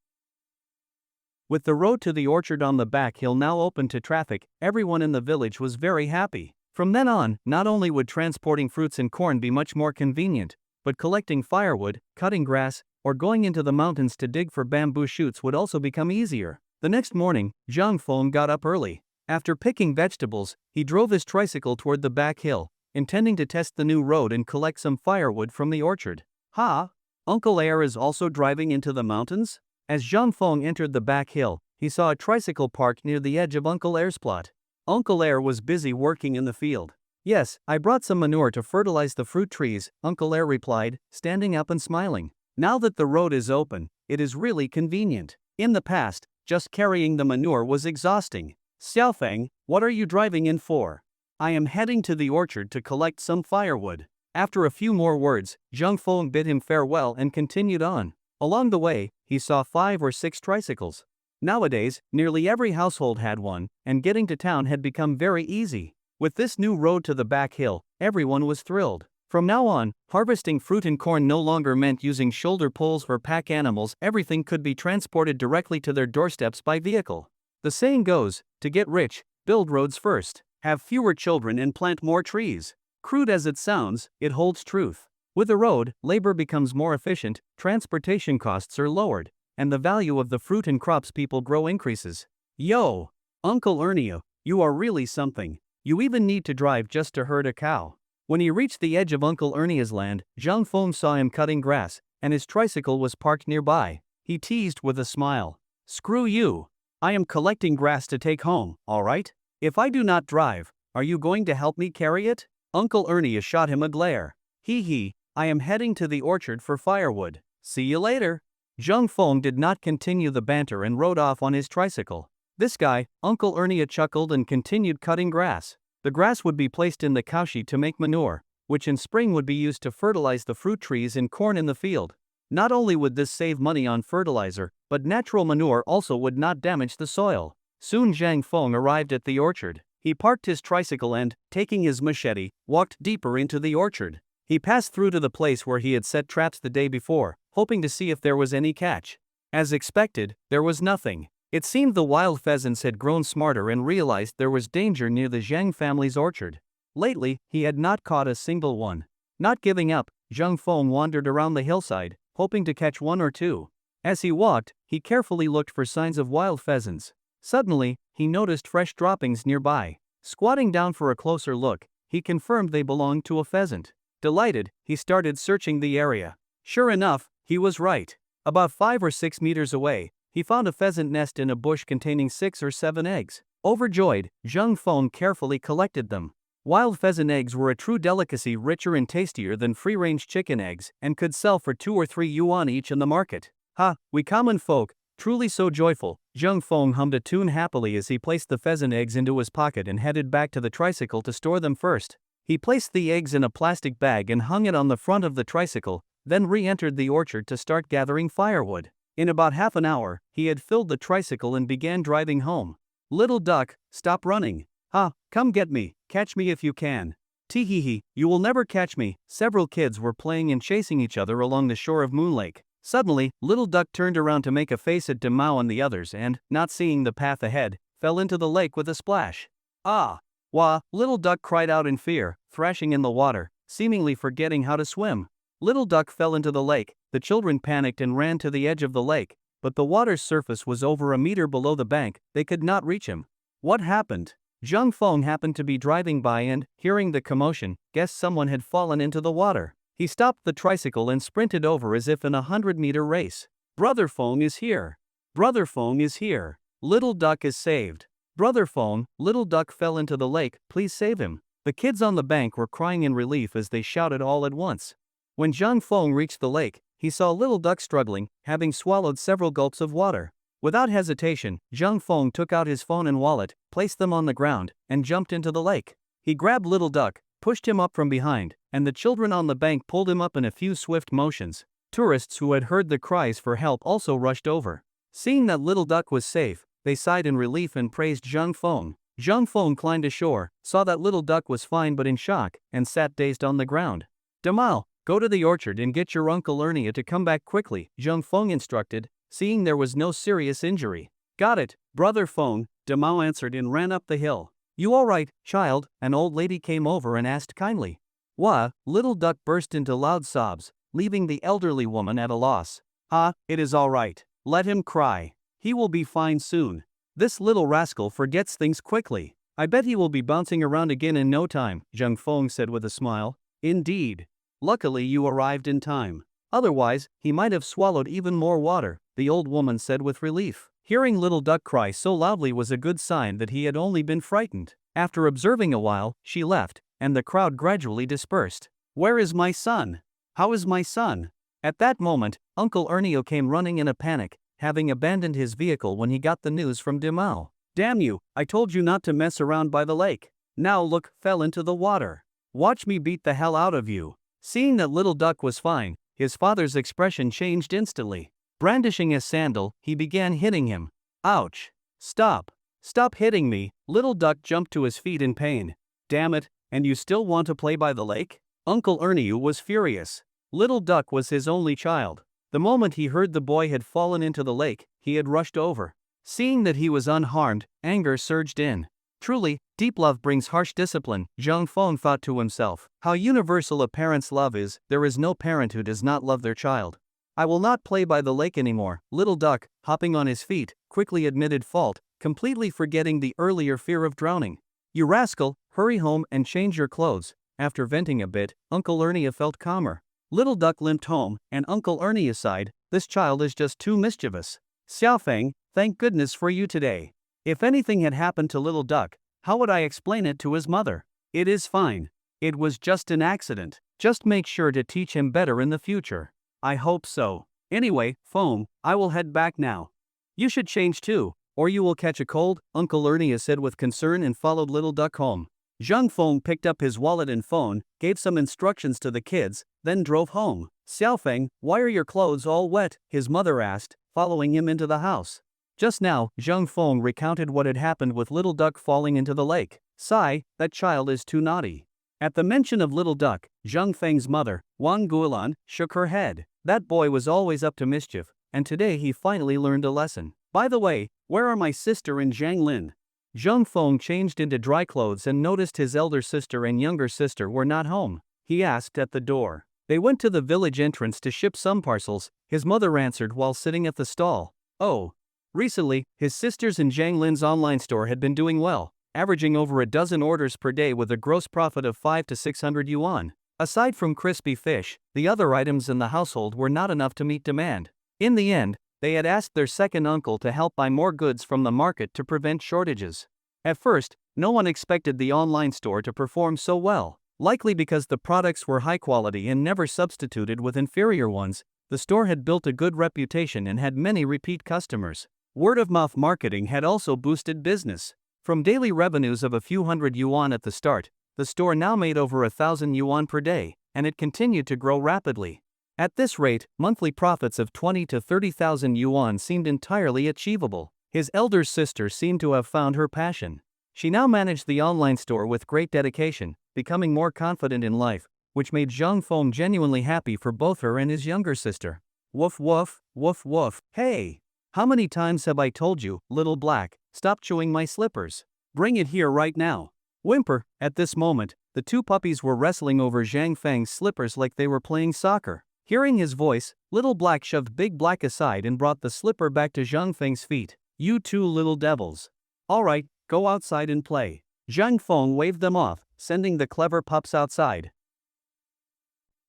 With the road to the orchard on the back hill now open to traffic, everyone in the village was very happy. From then on, not only would transporting fruits and corn be much more convenient, but collecting firewood, cutting grass, or going into the mountains to dig for bamboo shoots would also become easier. The next morning, Zhang Feng got up early. After picking vegetables, he drove his tricycle toward the back hill, intending to test the new road and collect some firewood from the orchard. Uncle Air is also driving into the mountains? As Zhang Feng entered the back hill, he saw a tricycle parked near the edge of Uncle Air's plot. Uncle Air was busy working in the field. Yes, I brought some manure to fertilize the fruit trees, Uncle Air replied, standing up and smiling. Now that the road is open, it is really convenient. In the past, just carrying the manure was exhausting. Xiaofeng, what are you driving in for? I am heading to the orchard to collect some firewood. After a few more words, Zhang Feng bid him farewell and continued on. Along the way, he saw 5 or 6 tricycles. Nowadays, nearly every household had one, and getting to town had become very easy. With this new road to the back hill, everyone was thrilled. From now on, harvesting fruit and corn no longer meant using shoulder pulls or pack animals. Everything could be transported directly to their doorsteps by vehicle. The saying goes, to get rich, build roads first, have fewer children and plant more trees. Crude as it sounds, it holds truth. With a road, labor becomes more efficient, transportation costs are lowered, and the value of the fruit and crops people grow increases. Yo! Uncle Ernie, you are really something. You even need to drive just to herd a cow. When he reached the edge of Uncle Ernie's land, Zhang Feng saw him cutting grass, and his tricycle was parked nearby. He teased with a smile. Screw you. I am collecting grass to take home, alright? If I do not drive, are you going to help me carry it? Uncle Ernie shot him a glare. Hee, I am heading to the orchard for firewood. See you later. Zhang Feng did not continue the banter and rode off on his tricycle. This guy, Uncle Ernie chuckled and continued cutting grass. The grass would be placed in the cowshed to make manure, which in spring would be used to fertilize the fruit trees and corn in the field. Not only would this save money on fertilizer, but natural manure also would not damage the soil. Soon Zhang Feng arrived at the orchard. He parked his tricycle and, taking his machete, walked deeper into the orchard. He passed through to the place where he had set traps the day before, hoping to see if there was any catch. As expected, there was nothing. It seemed the wild pheasants had grown smarter and realized there was danger near the Zhang family's orchard. Lately, he had not caught a single one. Not giving up, Zhang Feng wandered around the hillside, hoping to catch one or two. As he walked, he carefully looked for signs of wild pheasants. Suddenly, he noticed fresh droppings nearby. Squatting down for a closer look, he confirmed they belonged to a pheasant. Delighted, he started searching the area. Sure enough, he was right. About 5 or 6 meters away, he found a pheasant nest in a bush containing 6 or 7 eggs. Overjoyed, Zhang Feng carefully collected them. Wild pheasant eggs were a true delicacy, richer and tastier than free-range chicken eggs, and could sell for 2 or 3 yuan each in the market. Ha, we common folk, truly so joyful. Zhang Feng hummed a tune happily as he placed the pheasant eggs into his pocket and headed back to the tricycle to store them first. He placed the eggs in a plastic bag and hung it on the front of the tricycle, then re-entered the orchard to start gathering firewood. In about half an hour, he had filled the tricycle and began driving home. Little duck, stop running. Ha, come get me, catch me if you can. Tee-hee-hee, you will never catch me. Several kids were playing and chasing each other along the shore of Moon Lake. Suddenly, Little Duck turned around to make a face at Demao and the others and, not seeing the path ahead, fell into the lake with a splash. Ah! Wah! Little Duck cried out in fear, thrashing in the water, seemingly forgetting how to swim. Little Duck fell into the lake. The children panicked and ran to the edge of the lake, but the water's surface was over a meter below the bank. They could not reach him. What happened? Zhang Feng happened to be driving by and, hearing the commotion, guessed someone had fallen into the water. He stopped the tricycle and sprinted over as if in a 100-meter race. Brother Feng is here. Brother Feng is here. Little Duck is saved. Brother Feng, Little Duck fell into the lake, please save him. The kids on the bank were crying in relief as they shouted all at once. When Zhang Feng reached the lake, he saw Little Duck struggling, having swallowed several gulps of water. Without hesitation, Zhang Feng took out his phone and wallet, placed them on the ground, and jumped into the lake. He grabbed Little Duck, pushed him up from behind, and the children on the bank pulled him up in a few swift motions. Tourists who had heard the cries for help also rushed over. Seeing that Little Duck was safe, they sighed in relief and praised Zhang Feng. Zhang Feng climbed ashore, saw that Little Duck was fine but in shock, and sat dazed on the ground. Demao, go to the orchard and get your Uncle Ernie to come back quickly, Zhang Feng instructed, seeing there was no serious injury. Got it, Brother Feng, Demao answered and ran up the hill. You all right, child? An old lady came over and asked kindly. Wah! Little Duck burst into loud sobs, leaving the elderly woman at a loss. Ha, it is all right. Let him cry. He will be fine soon. This little rascal forgets things quickly. I bet he will be bouncing around again in no time, Zhang Feng said with a smile. Indeed. Luckily you arrived in time. Otherwise, he might have swallowed even more water, the old woman said with relief. Hearing Little Duck cry so loudly was a good sign that he had only been frightened. After observing a while, she left, and the crowd gradually dispersed. Where is my son? How is my son? At that moment, Uncle Ernio came running in a panic, having abandoned his vehicle when he got the news from Demao. Damn you, I told you not to mess around by the lake. Now look, fell into the water. Watch me beat the hell out of you. Seeing that Little Duck was fine, his father's expression changed instantly. Brandishing his sandal, he began hitting him. Ouch. Stop. Stop hitting me. Little Duck jumped to his feet in pain. Damn it, and you still want to play by the lake? Uncle Ernie was furious. Little Duck was his only child. The moment he heard the boy had fallen into the lake, he had rushed over. Seeing that he was unharmed, anger surged in. Truly, deep love brings harsh discipline, Zhang Feng thought to himself. How universal a parent's love is, there is no parent who does not love their child. I will not play by the lake anymore. Little Duck, hopping on his feet, quickly admitted fault, completely forgetting the earlier fear of drowning. You rascal, hurry home and change your clothes. After venting a bit, Uncle Ernie felt calmer. Little Duck limped home, and Uncle Ernie sighed, this child is just too mischievous. Xiaofeng, thank goodness for you today. If anything had happened to Little Duck, how would I explain it to his mother? It is fine. It was just an accident. Just make sure to teach him better in the future. I hope so. Anyway, Feng, I will head back now. You should change too, or you will catch a cold, Uncle Ernie said with concern and followed Little Duck home. Zhang Feng picked up his wallet and phone, gave some instructions to the kids, then drove home. Xiaofeng, why are your clothes all wet? His mother asked, following him into the house. Just now, Zhang Feng recounted what had happened with Little Duck falling into the lake. Sigh, that child is too naughty. At the mention of Little Duck, Zhang Feng's mother, Wang Guolan, shook her head. That boy was always up to mischief, and today he finally learned a lesson. By the way, where are my sister and Zhang Lin? Zhang Feng changed into dry clothes and noticed his elder sister and younger sister were not home. He asked at the door. They went to the village entrance to ship some parcels, his mother answered while sitting at the stall. Oh. Recently, his sisters and Zhang Lin's online store had been doing well, averaging over a dozen orders per day with a gross profit of 5 to 600 yuan. Aside from crispy fish, the other items in the household were not enough to meet demand. In the end, they had asked their second uncle to help buy more goods from the market to prevent shortages. At first, no one expected the online store to perform so well. Likely because the products were high quality and never substituted with inferior ones, the store had built a good reputation and had many repeat customers. Word-of-mouth marketing had also boosted business. From daily revenues of a few hundred yuan at the start, the store now made over 1,000 yuan per day, and it continued to grow rapidly. At this rate, monthly profits of 20 to 30,000 yuan seemed entirely achievable. His elder sister seemed to have found her passion. She now managed the online store with great dedication, becoming more confident in life, which made Zhang Feng genuinely happy for both her and his younger sister. Woof woof, woof woof. Hey! How many times have I told you, little black, stop chewing my slippers? Bring it here right now. Whimper. At this moment, the two puppies were wrestling over Zhang Feng's slippers like they were playing soccer. Hearing his voice, little black shoved big black aside and brought the slipper back to Zhang Feng's feet. You two little devils. Alright, go outside and play. Zhang Feng waved them off, sending the clever pups outside.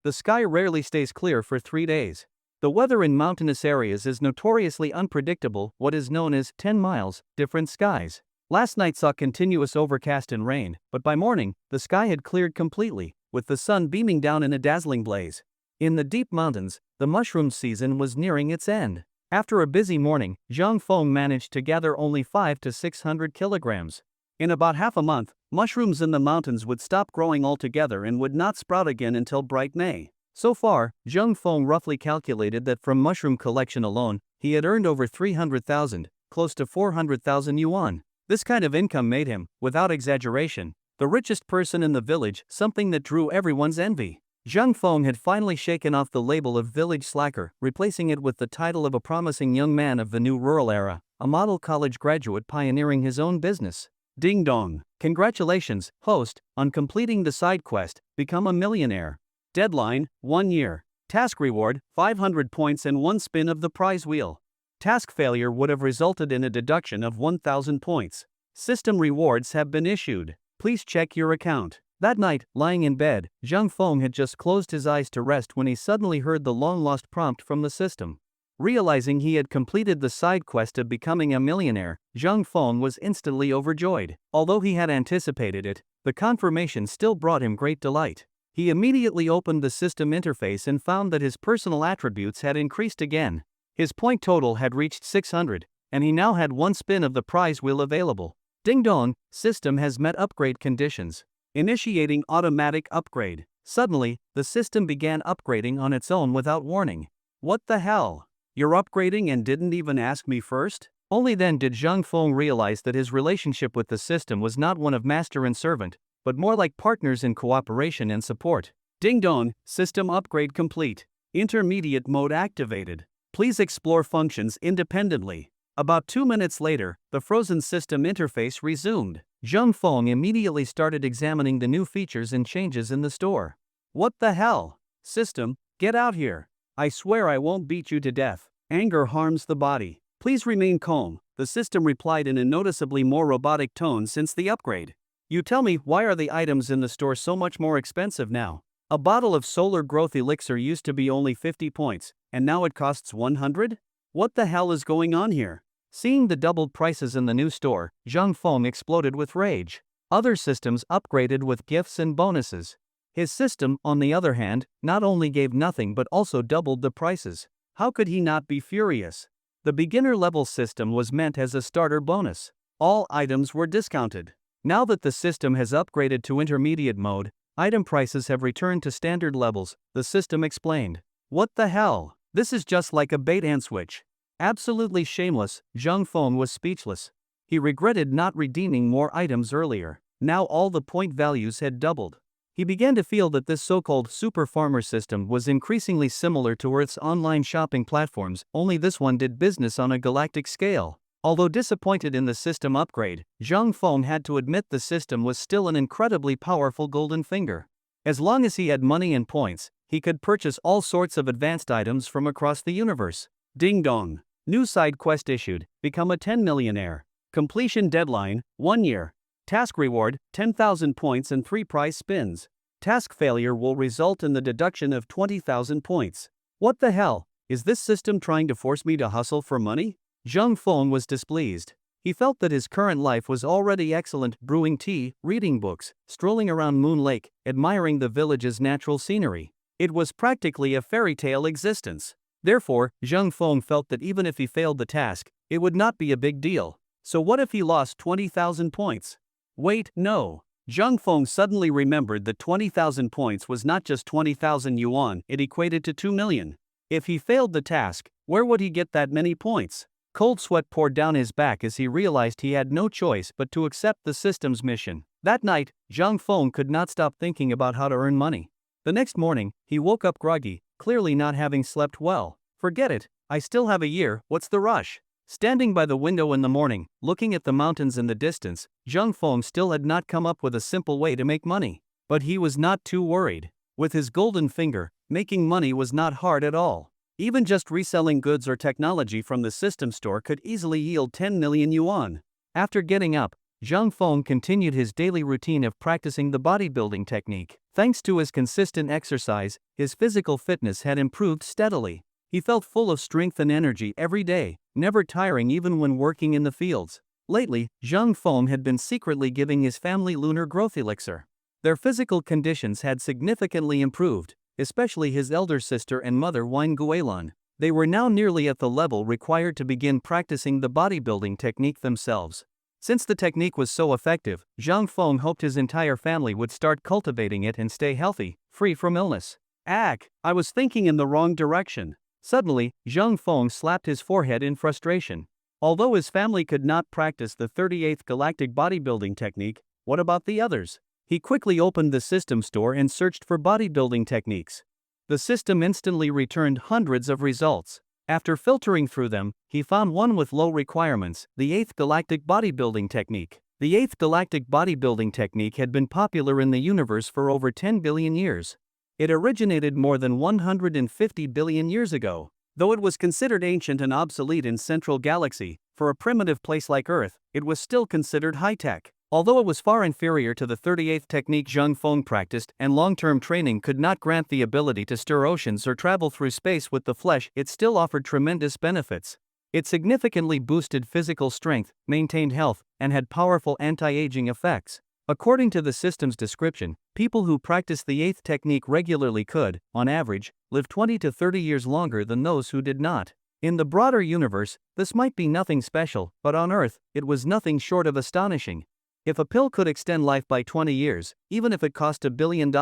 The sky rarely stays clear for 3 days. The weather in mountainous areas is notoriously unpredictable, what is known as 10 miles, different skies. Last night saw continuous overcast and rain, but by morning, the sky had cleared completely, with the sun beaming down in a dazzling blaze. In the deep mountains, the mushroom season was nearing its end. After a busy morning, Zhang Feng managed to gather only 500 to 600 kilograms. In about half a month, mushrooms in the mountains would stop growing altogether and would not sprout again until bright May. So far, Zhang Feng roughly calculated that from mushroom collection alone, he had earned over 300,000, close to 400,000 yuan. This kind of income made him, without exaggeration, the richest person in the village, something that drew everyone's envy. Zhang Feng had finally shaken off the label of village slacker, replacing it with the title of a promising young man of the new rural era, a model college graduate pioneering his own business. Ding dong. Congratulations, host, on completing the side quest, become a millionaire. Deadline, 1 year. Task reward, 500 points and 1 spin of the prize wheel. Task failure would have resulted in a deduction of 1,000 points. System rewards have been issued. Please check your account. That night, lying in bed, Zhang Feng had just closed his eyes to rest when he suddenly heard the long-lost prompt from the system. Realizing he had completed the side quest of becoming a millionaire, Zhang Feng was instantly overjoyed. Although he had anticipated it, the confirmation still brought him great delight. He immediately opened the system interface and found that his personal attributes had increased again. His point total had reached 600, and he now had 1 spin of the prize wheel available. Ding dong, system has met upgrade conditions. Initiating automatic upgrade. Suddenly, the system began upgrading on its own without warning. What the hell? You're upgrading and didn't even ask me first? Only then did Zhang Feng realize that his relationship with the system was not one of master and servant, but more like partners in cooperation and support. Ding dong, system upgrade complete. Intermediate mode activated. Please explore functions independently. About 2 minutes later, the frozen system interface resumed. Zhang Feng immediately started examining the new features and changes in the store. What the hell? System, get out here. I swear I won't beat you to death. Anger harms the body. Please remain calm, the system replied in a noticeably more robotic tone since the upgrade. You tell me, why are the items in the store so much more expensive now? A bottle of solar growth elixir used to be only 50 points, and now it costs 100? What the hell is going on here? Seeing the doubled prices in the new store, Zhang Feng exploded with rage. Other systems upgraded with gifts and bonuses. His system, on the other hand, not only gave nothing but also doubled the prices. How could he not be furious? The beginner level system was meant as a starter bonus. All items were discounted. Now that the system has upgraded to intermediate mode, item prices have returned to standard levels, the system explained. What the hell? This is just like a bait and switch. Absolutely shameless, Zhang Feng was speechless. He regretted not redeeming more items earlier. Now all the point values had doubled. He began to feel that this so-called super farmer system was increasingly similar to Earth's online shopping platforms, only this one did business on a galactic scale. Although disappointed in the system upgrade, Zhang Feng had to admit the system was still an incredibly powerful golden finger. As long as he had money and points, he could purchase all sorts of advanced items from across the universe. Ding dong. New side quest issued, become a 10 millionaire. Completion deadline, 1 year. Task reward, 10,000 points and 3 prize spins. Task failure will result in the deduction of 20,000 points. What the hell? Is this system trying to force me to hustle for money? Zhang Feng was displeased. He felt that his current life was already excellent, brewing tea, reading books, strolling around Moon Lake, admiring the village's natural scenery. It was practically a fairy tale existence. Therefore, Zhang Feng felt that even if he failed the task, it would not be a big deal. So what if he lost 20,000 points? Wait, no. Zhang Feng suddenly remembered that 20,000 points was not just 20,000 yuan, it equated to 2 million. If he failed the task, where would he get that many points? Cold sweat poured down his back as he realized he had no choice but to accept the system's mission. That night, Zhang Feng could not stop thinking about how to earn money. The next morning, he woke up groggy, clearly not having slept well. Forget it, I still have a year, what's the rush? Standing by the window in the morning, looking at the mountains in the distance, Zhang Feng still had not come up with a simple way to make money. But he was not too worried. With his golden finger, making money was not hard at all. Even just reselling goods or technology from the system store could easily yield 10 million yuan. After getting up, Zhang Feng continued his daily routine of practicing the bodybuilding technique. Thanks to his consistent exercise, his physical fitness had improved steadily. He felt full of strength and energy every day, never tiring even when working in the fields. Lately, Zhang Feng had been secretly giving his family lunar growth elixir. Their physical conditions had significantly improved, especially his elder sister and mother Wine Guilan. They were now nearly at the level required to begin practicing the bodybuilding technique themselves. Since the technique was so effective, Zhang Feng hoped his entire family would start cultivating it and stay healthy, free from illness. I was thinking in the wrong direction. Suddenly, Zhang Feng slapped his forehead in frustration. Although his family could not practice the 38th galactic bodybuilding technique, what about the others? He quickly opened the system store and searched for bodybuilding techniques. The system instantly returned hundreds of results. After filtering through them, he found one with low requirements, the 8th galactic bodybuilding technique. The 8th galactic bodybuilding technique had been popular in the universe for over 10 billion years. It originated more than 150 billion years ago. Though it was considered ancient and obsolete in Central Galaxy, for a primitive place like Earth, it was still considered high-tech. Although it was far inferior to the 38th technique Zhang Feng practiced, and long-term training could not grant the ability to stir oceans or travel through space with the flesh, it still offered tremendous benefits. It significantly boosted physical strength, maintained health, and had powerful anti-aging effects. According to the system's description, people who practice the 8th technique regularly could, on average, live 20 to 30 years longer than those who did not. In the broader universe, this might be nothing special, but on Earth, it was nothing short of astonishing. If a pill could extend life by 20 years, even if it cost $1 billion,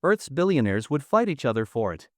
Earth's billionaires would fight each other for it.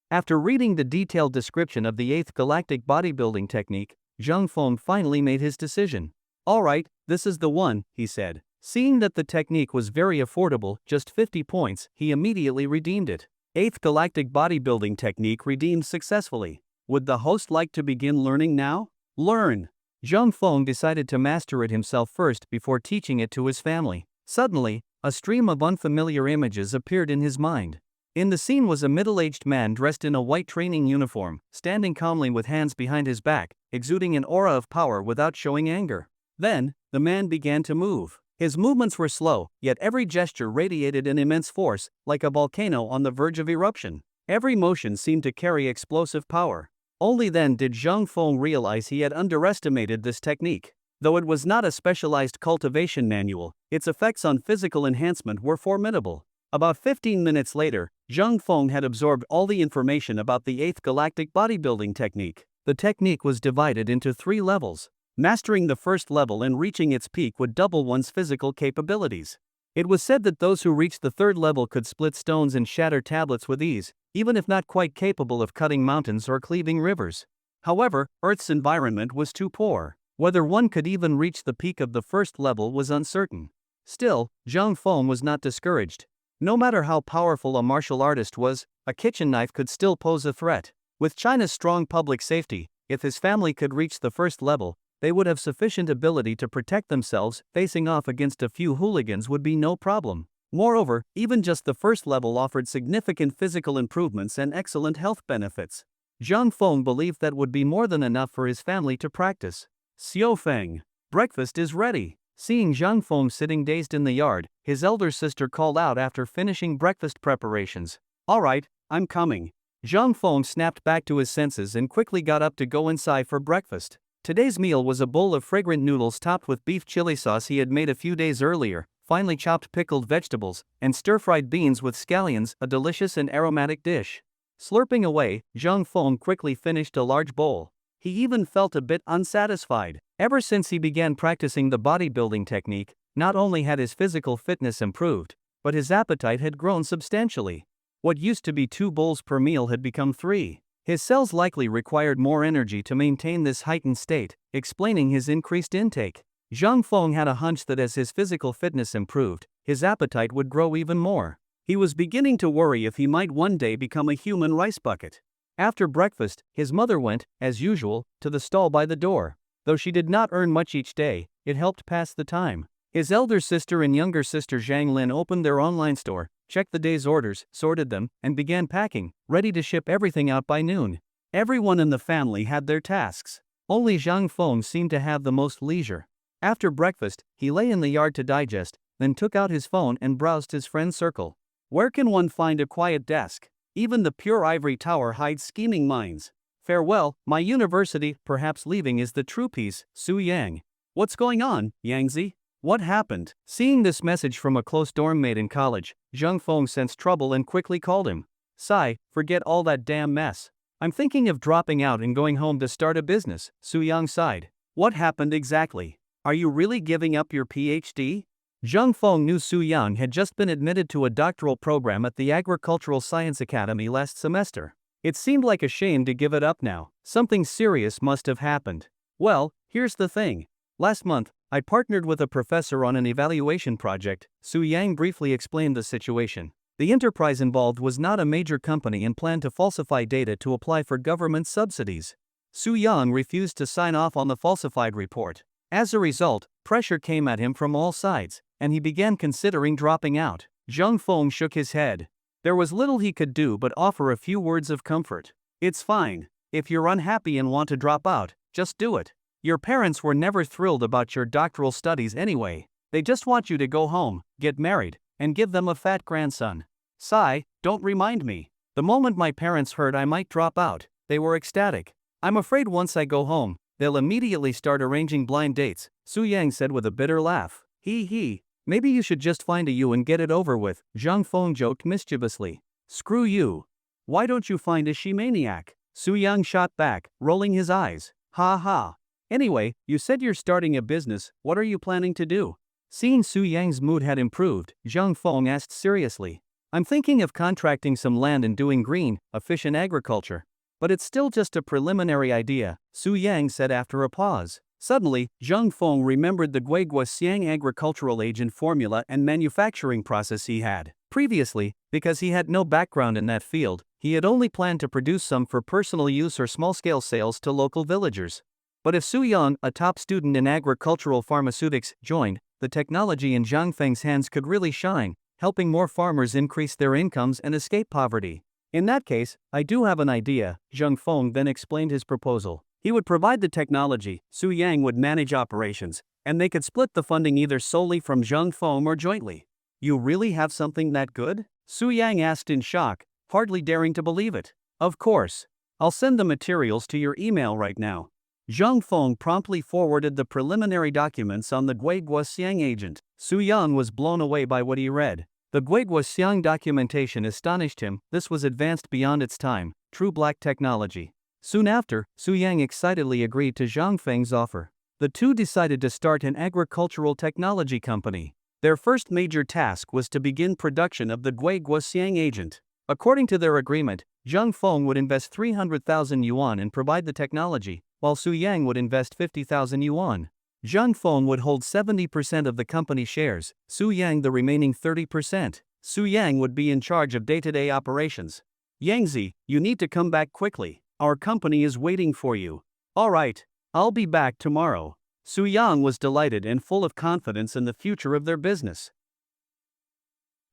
After reading the detailed description of the 8th galactic bodybuilding technique, Zhang Feng finally made his decision. Alright, this is the one, he said. Seeing that the technique was very affordable, just 50 points, he immediately redeemed it. 8th galactic bodybuilding technique redeemed successfully. Would the host like to begin learning now? Learn! Zhang Feng decided to master it himself first before teaching it to his family. Suddenly, a stream of unfamiliar images appeared in his mind. In the scene was a middle-aged man dressed in a white training uniform, standing calmly with hands behind his back, exuding an aura of power without showing anger. Then, the man began to move. His movements were slow, yet every gesture radiated an immense force, like a volcano on the verge of eruption. Every motion seemed to carry explosive power. Only then did Zhang Feng realize he had underestimated this technique. Though it was not a specialized cultivation manual, its effects on physical enhancement were formidable. About 15 minutes later, Zhang Feng had absorbed all the information about the 8th galactic bodybuilding technique. The technique was divided into 3 levels. Mastering the first level and reaching its peak would double one's physical capabilities. It was said that those who reached the 3rd level could split stones and shatter tablets with ease, even if not quite capable of cutting mountains or cleaving rivers. However, Earth's environment was too poor. Whether one could even reach the peak of the 1st level was uncertain. Still, Zhang Feng was not discouraged. No matter how powerful a martial artist was, a kitchen knife could still pose a threat. With China's strong public safety, if his family could reach the 1st level, they would have sufficient ability to protect themselves. Facing off against a few hooligans would be no problem. Moreover, even just the 1st level offered significant physical improvements and excellent health benefits. Zhang Feng believed that would be more than enough for his family to practice. Xiao Feng, breakfast is ready. Seeing Zhang Feng sitting dazed in the yard, his elder sister called out after finishing breakfast preparations. Alright, I'm coming. Zhang Feng snapped back to his senses and quickly got up to go inside for breakfast. Today's meal was a bowl of fragrant noodles topped with beef chili sauce he had made a few days earlier, finely chopped pickled vegetables, and stir-fried beans with scallions, a delicious and aromatic dish. Slurping away, Zhang Feng quickly finished a large bowl. He even felt a bit unsatisfied. Ever since he began practicing the bodybuilding technique, not only had his physical fitness improved, but his appetite had grown substantially. What used to be 2 bowls per meal had become 3. His cells likely required more energy to maintain this heightened state, explaining his increased intake. Zhang Feng had a hunch that as his physical fitness improved, his appetite would grow even more. He was beginning to worry if he might one day become a human rice bucket. After breakfast, his mother went, as usual, to the stall by the door. Though she did not earn much each day, it helped pass the time. His elder sister and younger sister Zhang Lin opened their online store, checked the day's orders, sorted them, and began packing, ready to ship everything out by noon. Everyone in the family had their tasks. Only Zhang Feng seemed to have the most leisure. After breakfast, he lay in the yard to digest, then took out his phone and browsed his friend circle. Where can one find a quiet desk? Even the pure ivory tower hides scheming minds. Farewell, my university, perhaps leaving is the true peace, Su Yang. What's going on, Yangzi? What happened? Seeing this message from a close dorm mate in college, Zhang Feng sensed trouble and quickly called him. Sigh, forget all that damn mess. I'm thinking of dropping out and going home to start a business, Su Yang sighed. What happened exactly? Are you really giving up your PhD? Zhang Feng knew Su Yang had just been admitted to a doctoral program at the Agricultural Science Academy last semester. It seemed like a shame to give it up now. Something serious must have happened. Well, here's the thing. Last month, I partnered with a professor on an evaluation project. Su Yang briefly explained the situation. The enterprise involved was not a major company and planned to falsify data to apply for government subsidies. Su Yang refused to sign off on the falsified report. As a result, pressure came at him from all sides, and he began considering dropping out. Zhang Feng shook his head. There was little he could do but offer a few words of comfort. It's fine. If you're unhappy and want to drop out, just do it. Your parents were never thrilled about your doctoral studies anyway. They just want you to go home, get married, and give them a fat grandson. Sigh, don't remind me. The moment my parents heard I might drop out, they were ecstatic. I'm afraid once I go home, they'll immediately start arranging blind dates, Su Yang said with a bitter laugh. Hee. Maybe you should just find a you and get it over with, Zhang Feng joked mischievously. Screw you. Why don't you find a she-maniac? Su Yang shot back, rolling his eyes. Ha ha. Anyway, you said you're starting a business, what are you planning to do? Seeing Su Yang's mood had improved, Zhang Feng asked seriously. I'm thinking of contracting some land and doing green, efficient agriculture. But it's still just a preliminary idea, Su Yang said after a pause. Suddenly, Zhang Feng remembered the Guiguosiang agricultural agent formula and manufacturing process he had. Previously, because he had no background in that field, he had only planned to produce some for personal use or small-scale sales to local villagers. But if Su Yang, a top student in agricultural pharmaceutics, joined, the technology in Zhang Feng's hands could really shine, helping more farmers increase their incomes and escape poverty. In that case, I do have an idea, Zhang Feng then explained his proposal. He would provide the technology, Su Yang would manage operations, and they could split the funding either solely from Zhang Feng or jointly. You really have something that good? Su Yang asked in shock, hardly daring to believe it. Of course. I'll send the materials to your email right now. Zhang Feng promptly forwarded the preliminary documents on the Guiguosiang agent. Su Yang was blown away by what he read. The Guiguosiang documentation astonished him. This was advanced beyond its time, true black technology. Soon after, Su Yang excitedly agreed to Zhang Feng's offer. The two decided to start an agricultural technology company. Their first major task was to begin production of the Guiguosiang agent. According to their agreement, Zhang Feng would invest 300,000 yuan and provide the technology, while Su Yang would invest 50,000 yuan. Zhang Feng would hold 70% of the company shares, Su Yang the remaining 30%. Su Yang would be in charge of day-to-day operations. Yangzi, you need to come back quickly. Our company is waiting for you. All right, I'll be back tomorrow. Su Yang was delighted and full of confidence in the future of their business.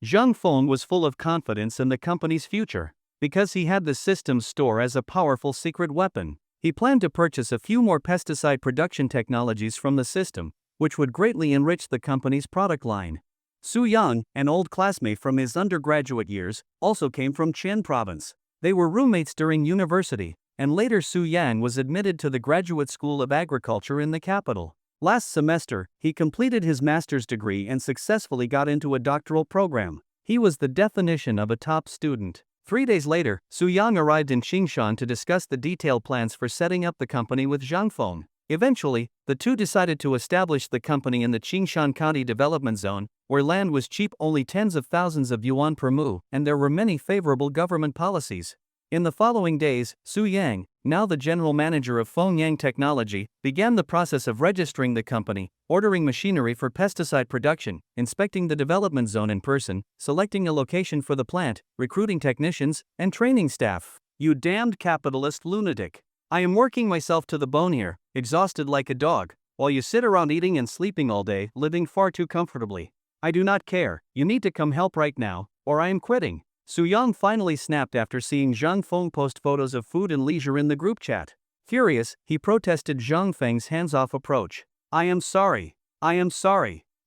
Zhang Feng was full of confidence in the company's future. Because he had the system's store as a powerful secret weapon, he planned to purchase a few more pesticide production technologies from the system, which would greatly enrich the company's product line. Su Yang, an old classmate from his undergraduate years, also came from Qian province. They were roommates during university, and later Su Yang was admitted to the Graduate School of Agriculture in the capital. Last semester, he completed his master's degree and successfully got into a doctoral program. He was the definition of a top student. 3 days later, Su Yang arrived in Qingshan to discuss the detailed plans for setting up the company with Zhang Feng. Eventually, the two decided to establish the company in the Qingshan County Development Zone, where land was cheap, only tens of thousands of yuan per mu, and there were many favorable government policies. In the following days, Su Yang, now the general manager of Fengyang Technology, began the process of registering the company, ordering machinery for pesticide production, inspecting the development zone in person, selecting a location for the plant, recruiting technicians, and training staff. You damned capitalist lunatic. I am working myself to the bone here, exhausted like a dog, while you sit around eating and sleeping all day, living far too comfortably. I do not care, you need to come help right now, or I am quitting. Su Yang finally snapped after seeing Zhang Feng post photos of food and leisure in the group chat. Furious, he protested Zhang Feng's hands-off approach. I am sorry.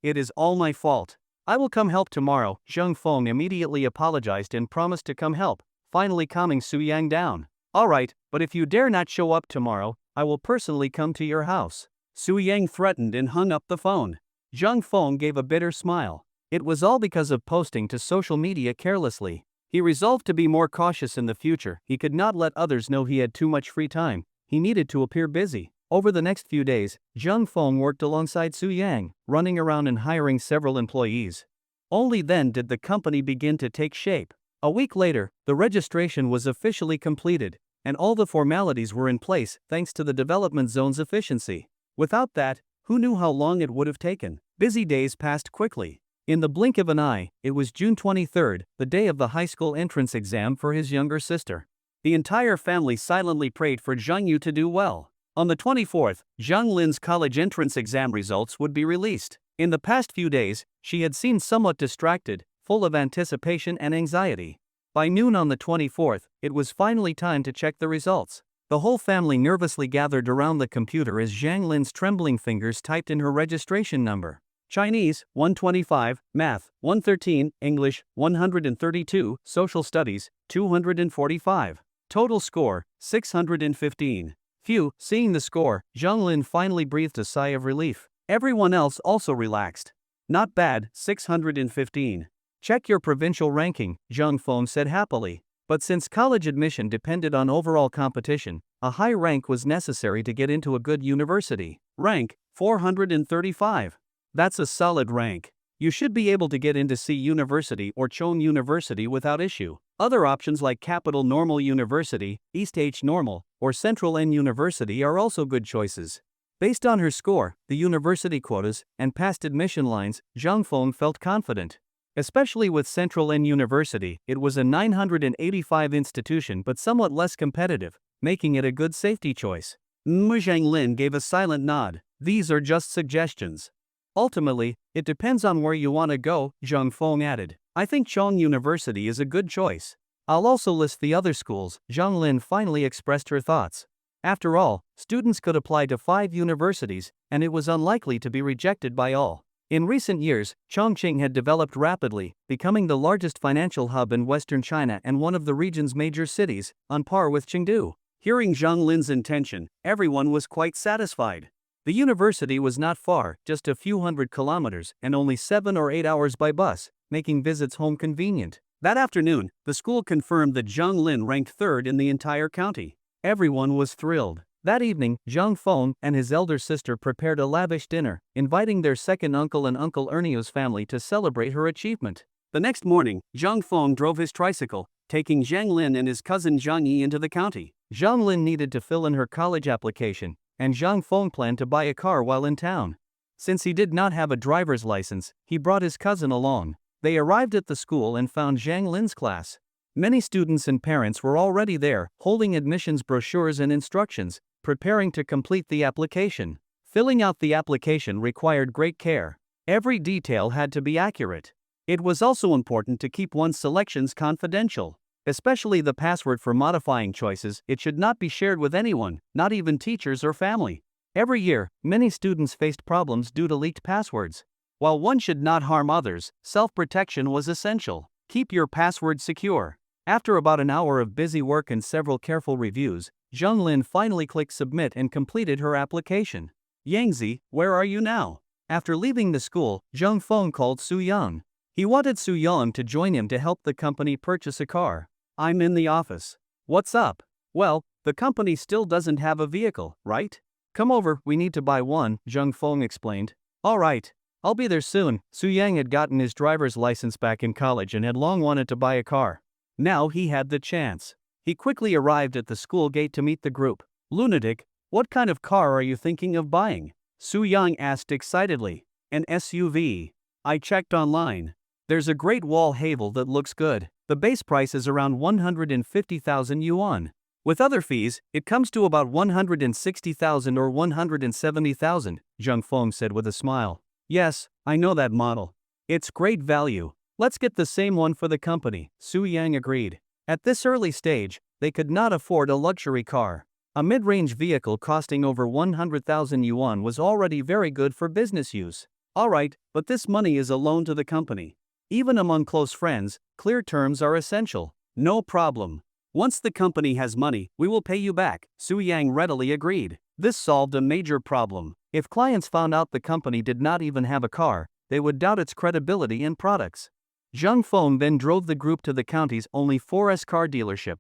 It is all my fault. I will come help tomorrow. Zhang Feng immediately apologized and promised to come help, finally calming Su Yang down. Alright, but if you dare not show up tomorrow, I will personally come to your house. Su Yang threatened and hung up the phone. Zhang Feng gave a bitter smile. It was all because of posting to social media carelessly. He resolved to be more cautious in the future. He could not let others know he had too much free time. He needed to appear busy. Over the next few days, Zhang Feng worked alongside Su Yang, running around and hiring several employees. Only then did the company begin to take shape. A week later, the registration was officially completed, and all the formalities were in place thanks to the development zone's efficiency. Without that, who knew how long it would have taken? Busy days passed quickly. In the blink of an eye, it was June 23rd, the day of the high school entrance exam for his younger sister. The entire family silently prayed for Zhang Yu to do well. On the 24th, Zhang Lin's college entrance exam results would be released. In the past few days, she had seemed somewhat distracted, full of anticipation and anxiety. By noon on the 24th, it was finally time to check the results. The whole family nervously gathered around the computer as Zhang Lin's trembling fingers typed in her registration number. Chinese, 125, Math, 113, English, 132, Social Studies, 245. Total score, 615. Phew, seeing the score, Zhang Lin finally breathed a sigh of relief. Everyone else also relaxed. Not bad, 615. Check your provincial ranking, Zhang Feng said happily. But since college admission depended on overall competition, a high rank was necessary to get into a good university. Rank, 435. That's a solid rank. You should be able to get into C University or Chong University without issue. Other options like Capital Normal University, East H Normal, or Central N University are also good choices. Based on her score, the university quotas, and past admission lines, Zhang Feng felt confident. Especially with Central N University, it was a 985 institution but somewhat less competitive, making it a good safety choice. Zhang Lin gave a silent nod. These are just suggestions. Ultimately, it depends on where you want to go, Zhang Feng added. I think Chong University is a good choice. I'll also list the other schools. Zhang Lin finally expressed her thoughts. After all, students could apply to 5 universities, and it was unlikely to be rejected by all. In recent years, Chongqing had developed rapidly, becoming the largest financial hub in western China and one of the region's major cities, on par with Chengdu. Hearing Zhang Lin's intention, everyone was quite satisfied. The university was not far, just a few hundred kilometers, and only 7 or 8 hours by bus, making visits home convenient. That afternoon, the school confirmed that Zhang Lin ranked 3rd in the entire county. Everyone was thrilled. That evening, Zhang Feng and his elder sister prepared a lavish dinner, inviting their second uncle and Uncle Ernio's family to celebrate her achievement. The next morning, Zhang Feng drove his tricycle, taking Zhang Lin and his cousin Zhang Yi into the county. Zhang Lin needed to fill in her college application, and Zhang Feng planned to buy a car while in town. Since he did not have a driver's license, he brought his cousin along. They arrived at the school and found Zhang Lin's class. Many students and parents were already there, holding admissions brochures and instructions, preparing to complete the application. Filling out the application required great care. Every detail had to be accurate. It was also important to keep one's selections confidential. Especially the password for modifying choices, it should not be shared with anyone, not even teachers or family. Every year, many students faced problems due to leaked passwords. While one should not harm others, self-protection was essential. Keep your password secure. After about an hour of busy work and several careful reviews, Lin finally clicked submit and completed her application. Yangzi, where are you now? After leaving the school, Zhang Feng called Su Yang. He wanted Su Yang to join him to help the company purchase a car. I'm in the office. What's up? Well, the company still doesn't have a vehicle, right? Come over, we need to buy one, Zhang Feng explained. Alright. I'll be there soon. Su Yang had gotten his driver's license back in college and had long wanted to buy a car. Now he had the chance. He quickly arrived at the school gate to meet the group. Lunatic, what kind of car are you thinking of buying? Su Yang asked excitedly. An SUV. I checked online. There's a Great Wall Havel that looks good. The base price is around 150,000 yuan. With other fees, it comes to about 160,000 or 170,000, Zhang Feng said with a smile. Yes, I know that model. It's great value. Let's get the same one for the company, Su Yang agreed. At this early stage, they could not afford a luxury car. A mid-range vehicle costing over 100,000 yuan was already very good for business use. Alright, but this money is a loan to the company. Even among close friends, clear terms are essential. No problem. Once the company has money, we will pay you back, Su Yang readily agreed. This solved a major problem. If clients found out the company did not even have a car, they would doubt its credibility and products. Zhang Feng then drove the group to the county's only 4S car dealership.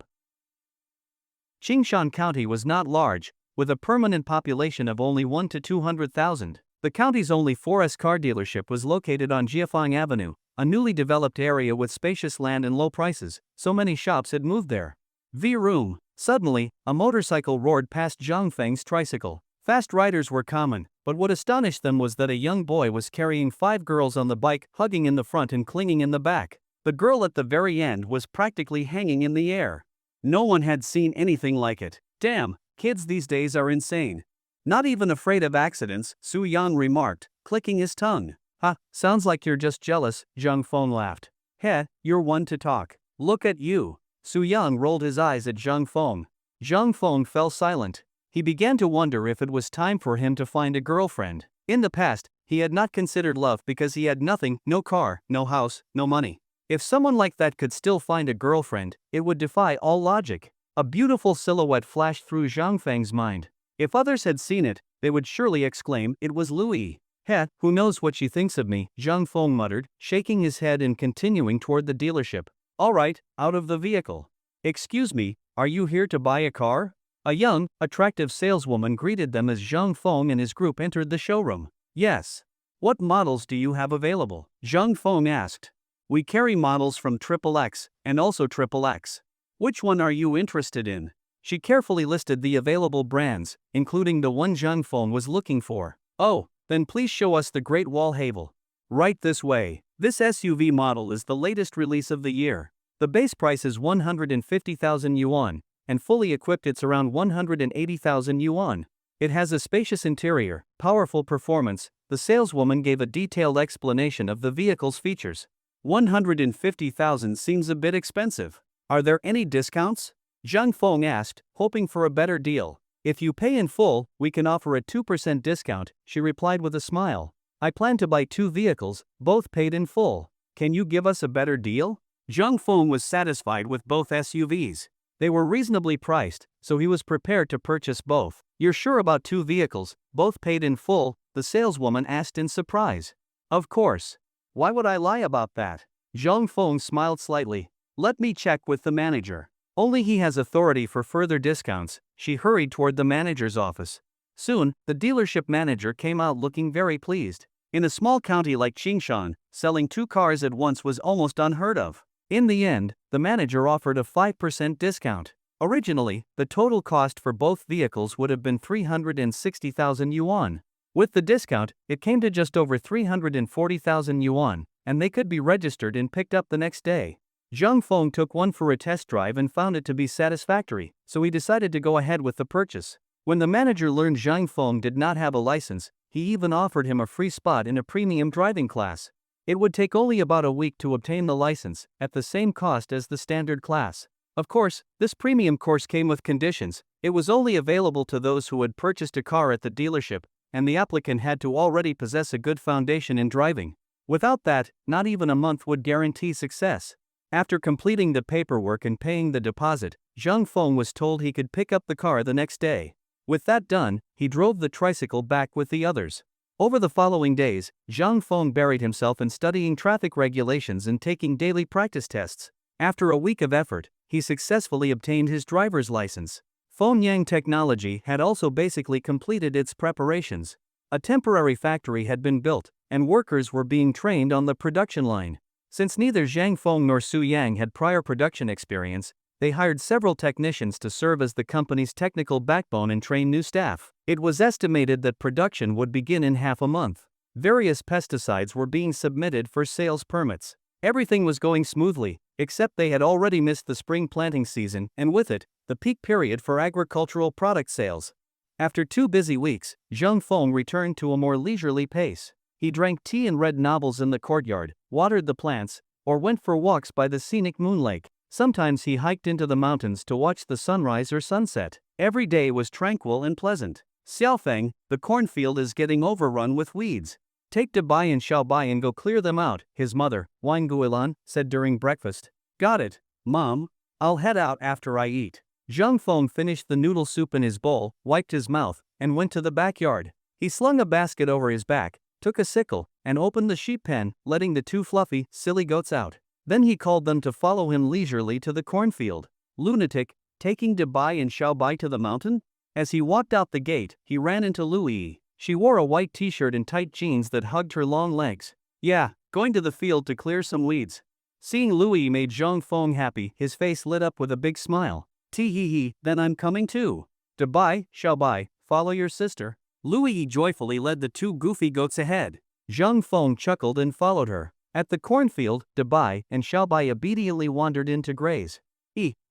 Qingshan County was not large, with a permanent population of only 1 to 200,000. The county's only 4S car dealership was located on Jiafang Avenue, a newly developed area with spacious land and low prices. So many shops had moved there. V-room. Suddenly, a motorcycle roared past Zhang Feng's tricycle. Fast riders were common, but what astonished them was that a young boy was carrying 5 girls on the bike, hugging in the front and clinging in the back. The girl at the very end was practically hanging in the air. No one had seen anything like it. Damn, kids these days are insane. Not even afraid of accidents, Su Yang remarked, clicking his tongue. Ha, sounds like you're just jealous, Zhang Feng laughed. Heh, you're one to talk. Look at you. Su Yang rolled his eyes at Zhang Feng. Zhang Feng fell silent. He began to wonder if it was time for him to find a girlfriend. In the past, he had not considered love because he had nothing, no car, no house, no money. If someone like that could still find a girlfriend, it would defy all logic. A beautiful silhouette flashed through Zhang Feng's mind. If others had seen it, they would surely exclaim, it was Louis. Heh, who knows what she thinks of me, Zhang Feng muttered, shaking his head and continuing toward the dealership. Alright, out of the vehicle. Excuse me, are you here to buy a car? A young, attractive saleswoman greeted them as Zhang Feng and his group entered the showroom. Yes. What models do you have available? Zhang Feng asked. We carry models from XXX and also XXX. Which one are you interested in? She carefully listed the available brands, including the one Zhang Feng was looking for. Oh, then please show us the Great Wall Havel. Right this way. This SUV model is the latest release of the year. The base price is 150,000 yuan, and fully equipped it's around 180,000 yuan. It has a spacious interior, powerful performance. The saleswoman gave a detailed explanation of the vehicle's features. 150,000 seems a bit expensive. Are there any discounts? Zhang Feng asked, hoping for a better deal. If you pay in full, we can offer a 2% discount, she replied with a smile. I plan to buy 2 vehicles, both paid in full. Can you give us a better deal? Zhang Feng was satisfied with both SUVs. They were reasonably priced, so he was prepared to purchase both. You're sure about 2 vehicles, both paid in full? The saleswoman asked in surprise. Of course. Why would I lie about that? Zhang Feng smiled slightly. Let me check with the manager. Only he has authority for further discounts. She hurried toward the manager's office. Soon, the dealership manager came out looking very pleased. In a small county like Qingshan, selling 2 cars at once was almost unheard of. In the end, the manager offered a 5% discount. Originally, the total cost for both vehicles would have been 360,000 yuan. With the discount, it came to just over 340,000 yuan, and they could be registered and picked up the next day. Zhang Feng took one for a test drive and found it to be satisfactory, so he decided to go ahead with the purchase. When the manager learned Zhang Feng did not have a license, he even offered him a free spot in a premium driving class. It would take only about a week to obtain the license, at the same cost as the standard class. Of course, this premium course came with conditions. It was only available to those who had purchased a car at the dealership, and the applicant had to already possess a good foundation in driving. Without that, not even a month would guarantee success. After completing the paperwork and paying the deposit, Zhang Feng was told he could pick up the car the next day. With that done, he drove the tricycle back with the others. Over the following days, Zhang Feng buried himself in studying traffic regulations and taking daily practice tests. After a week of effort, he successfully obtained his driver's license. Fengyang Technology had also basically completed its preparations. A temporary factory had been built, and workers were being trained on the production line. Since neither Zhang Feng nor Su Yang had prior production experience, they hired several technicians to serve as the company's technical backbone and train new staff. It was estimated that production would begin in half a month. Various pesticides were being submitted for sales permits. Everything was going smoothly, except they had already missed the spring planting season, and with it, the peak period for agricultural product sales. After 2 busy weeks, Zhang Feng returned to a more leisurely pace. He drank tea and read novels in the courtyard, watered the plants, or went for walks by the scenic moon lake. Sometimes he hiked into the mountains to watch the sunrise or sunset. Every day was tranquil and pleasant. Xiaofeng, the cornfield is getting overrun with weeds. Take Dabai and Xiaobai and go clear them out, his mother, Wang Guilan, said during breakfast. Got it, Mom. I'll head out after I eat. Zhang Feng finished the noodle soup in his bowl, wiped his mouth, and went to the backyard. He slung a basket over his back, took a sickle, and opened the sheep pen, letting the 2 fluffy, silly goats out. Then he called them to follow him leisurely to the cornfield. Lunatic, taking Dabai and Xiaobai to the mountain? As he walked out the gate, he ran into Louis. She wore a white t-shirt and tight jeans that hugged her long legs. Yeah, going to the field to clear some weeds. Seeing Louis made Zhang Feng happy, his face lit up with a big smile. Tee-hee-hee, then I'm coming too. Dabai, Xiaobai, follow your sister. Louis joyfully led the 2 goofy goats ahead. Zhang Feng chuckled and followed her. At the cornfield, Dabai and Xiaobai obediently wandered in to graze.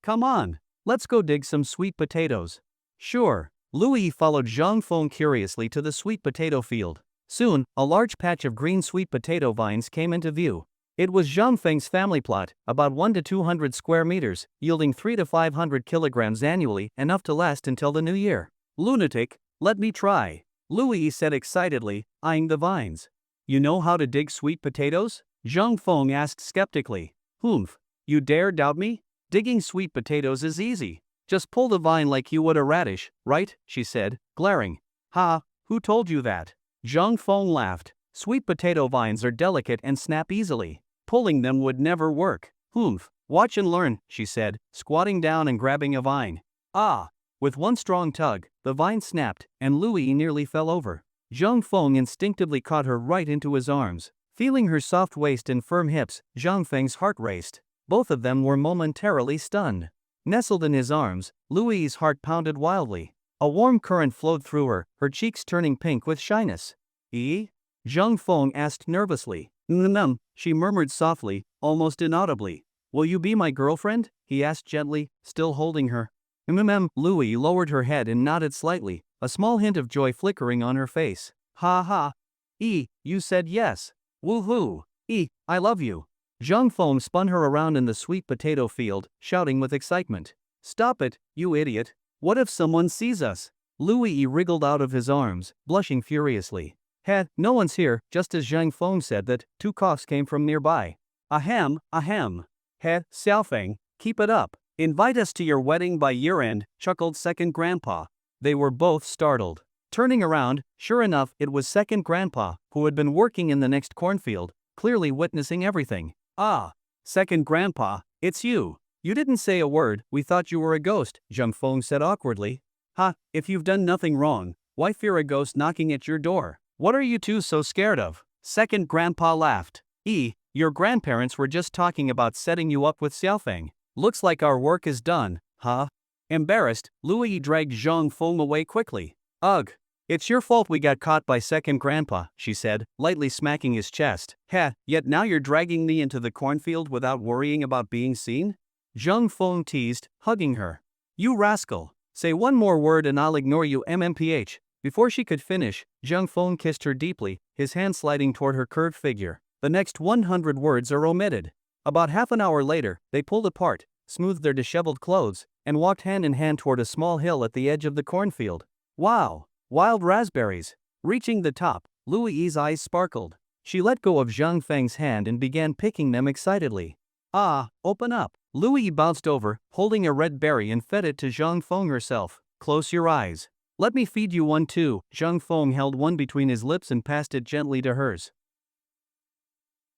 Come on, let's go dig some sweet potatoes. Sure. Louis followed Zhang Feng curiously to the sweet potato field. Soon, a large patch of green sweet potato vines came into view. It was Zhang Feng's family plot, about 1 to 200 square meters, yielding 3 to 500 kilograms annually, enough to last until the new year. Lunatic, let me try, Louis said excitedly, eyeing the vines. You know how to dig sweet potatoes? Zhang Feng asked skeptically. Humph, you dare doubt me? Digging sweet potatoes is easy. Just pull the vine like you would a radish, right? She said, glaring. Ha, who told you that? Zhang Feng laughed. Sweet potato vines are delicate and snap easily. Pulling them would never work. Humph, watch and learn, she said, squatting down and grabbing a vine. Ah! With one strong tug, the vine snapped, and Louis nearly fell over. Zhang Feng instinctively caught her right into his arms. Feeling her soft waist and firm hips, Zhang Feng's heart raced. Both of them were momentarily stunned. Nestled in his arms, Louis's heart pounded wildly. A warm current flowed through her, her cheeks turning pink with shyness. Zhang Feng asked nervously. She murmured softly, almost inaudibly. Will you be my girlfriend? He asked gently, still holding her. Louis lowered her head and nodded slightly, a small hint of joy flickering on her face. Ha ha. You said yes. Woohoo. I love you. Zhang Feng spun her around in the sweet potato field, shouting with excitement. Stop it, you idiot. What if someone sees us? Louis wriggled out of his arms, blushing furiously. No one's here, just as Zhang Feng said that, 2 coughs came from nearby. Ahem. Xiaofeng, keep it up. Invite us to your wedding by year-end, chuckled second grandpa. They were both startled. Turning around, sure enough, it was second grandpa, who had been working in the next cornfield, clearly witnessing everything. Ah, second grandpa, it's you. You didn't say a word, we thought you were a ghost, Zhang Feng said awkwardly. If you've done nothing wrong, why fear a ghost knocking at your door? What are you two so scared of? Second grandpa laughed. Your grandparents were just talking about setting you up with Xiaofeng. Looks like our work is done, huh? Embarrassed, Louis dragged Zhang Feng away quickly. Ugh. It's your fault we got caught by second grandpa, she said, lightly smacking his chest. Yet now you're dragging me into the cornfield without worrying about being seen? Zhang Feng teased, hugging her. You rascal. Say one more word and I'll ignore you MMPH. Before she could finish, Zhang Feng kissed her deeply, his hand sliding toward her curved figure. The next 100 words are omitted. About half an hour later, they pulled apart, smoothed their disheveled clothes, and walked hand in hand toward a small hill at the edge of the cornfield. Wow! Wild raspberries. Reaching the top, Louis's eyes sparkled. She let go of Zhang Feng's hand and began picking them excitedly. Ah, open up. Louis bounced over, holding a red berry and fed it to Zhang Feng herself. Close your eyes. Let me feed you one too. Zhang Feng held one between his lips and passed it gently to hers.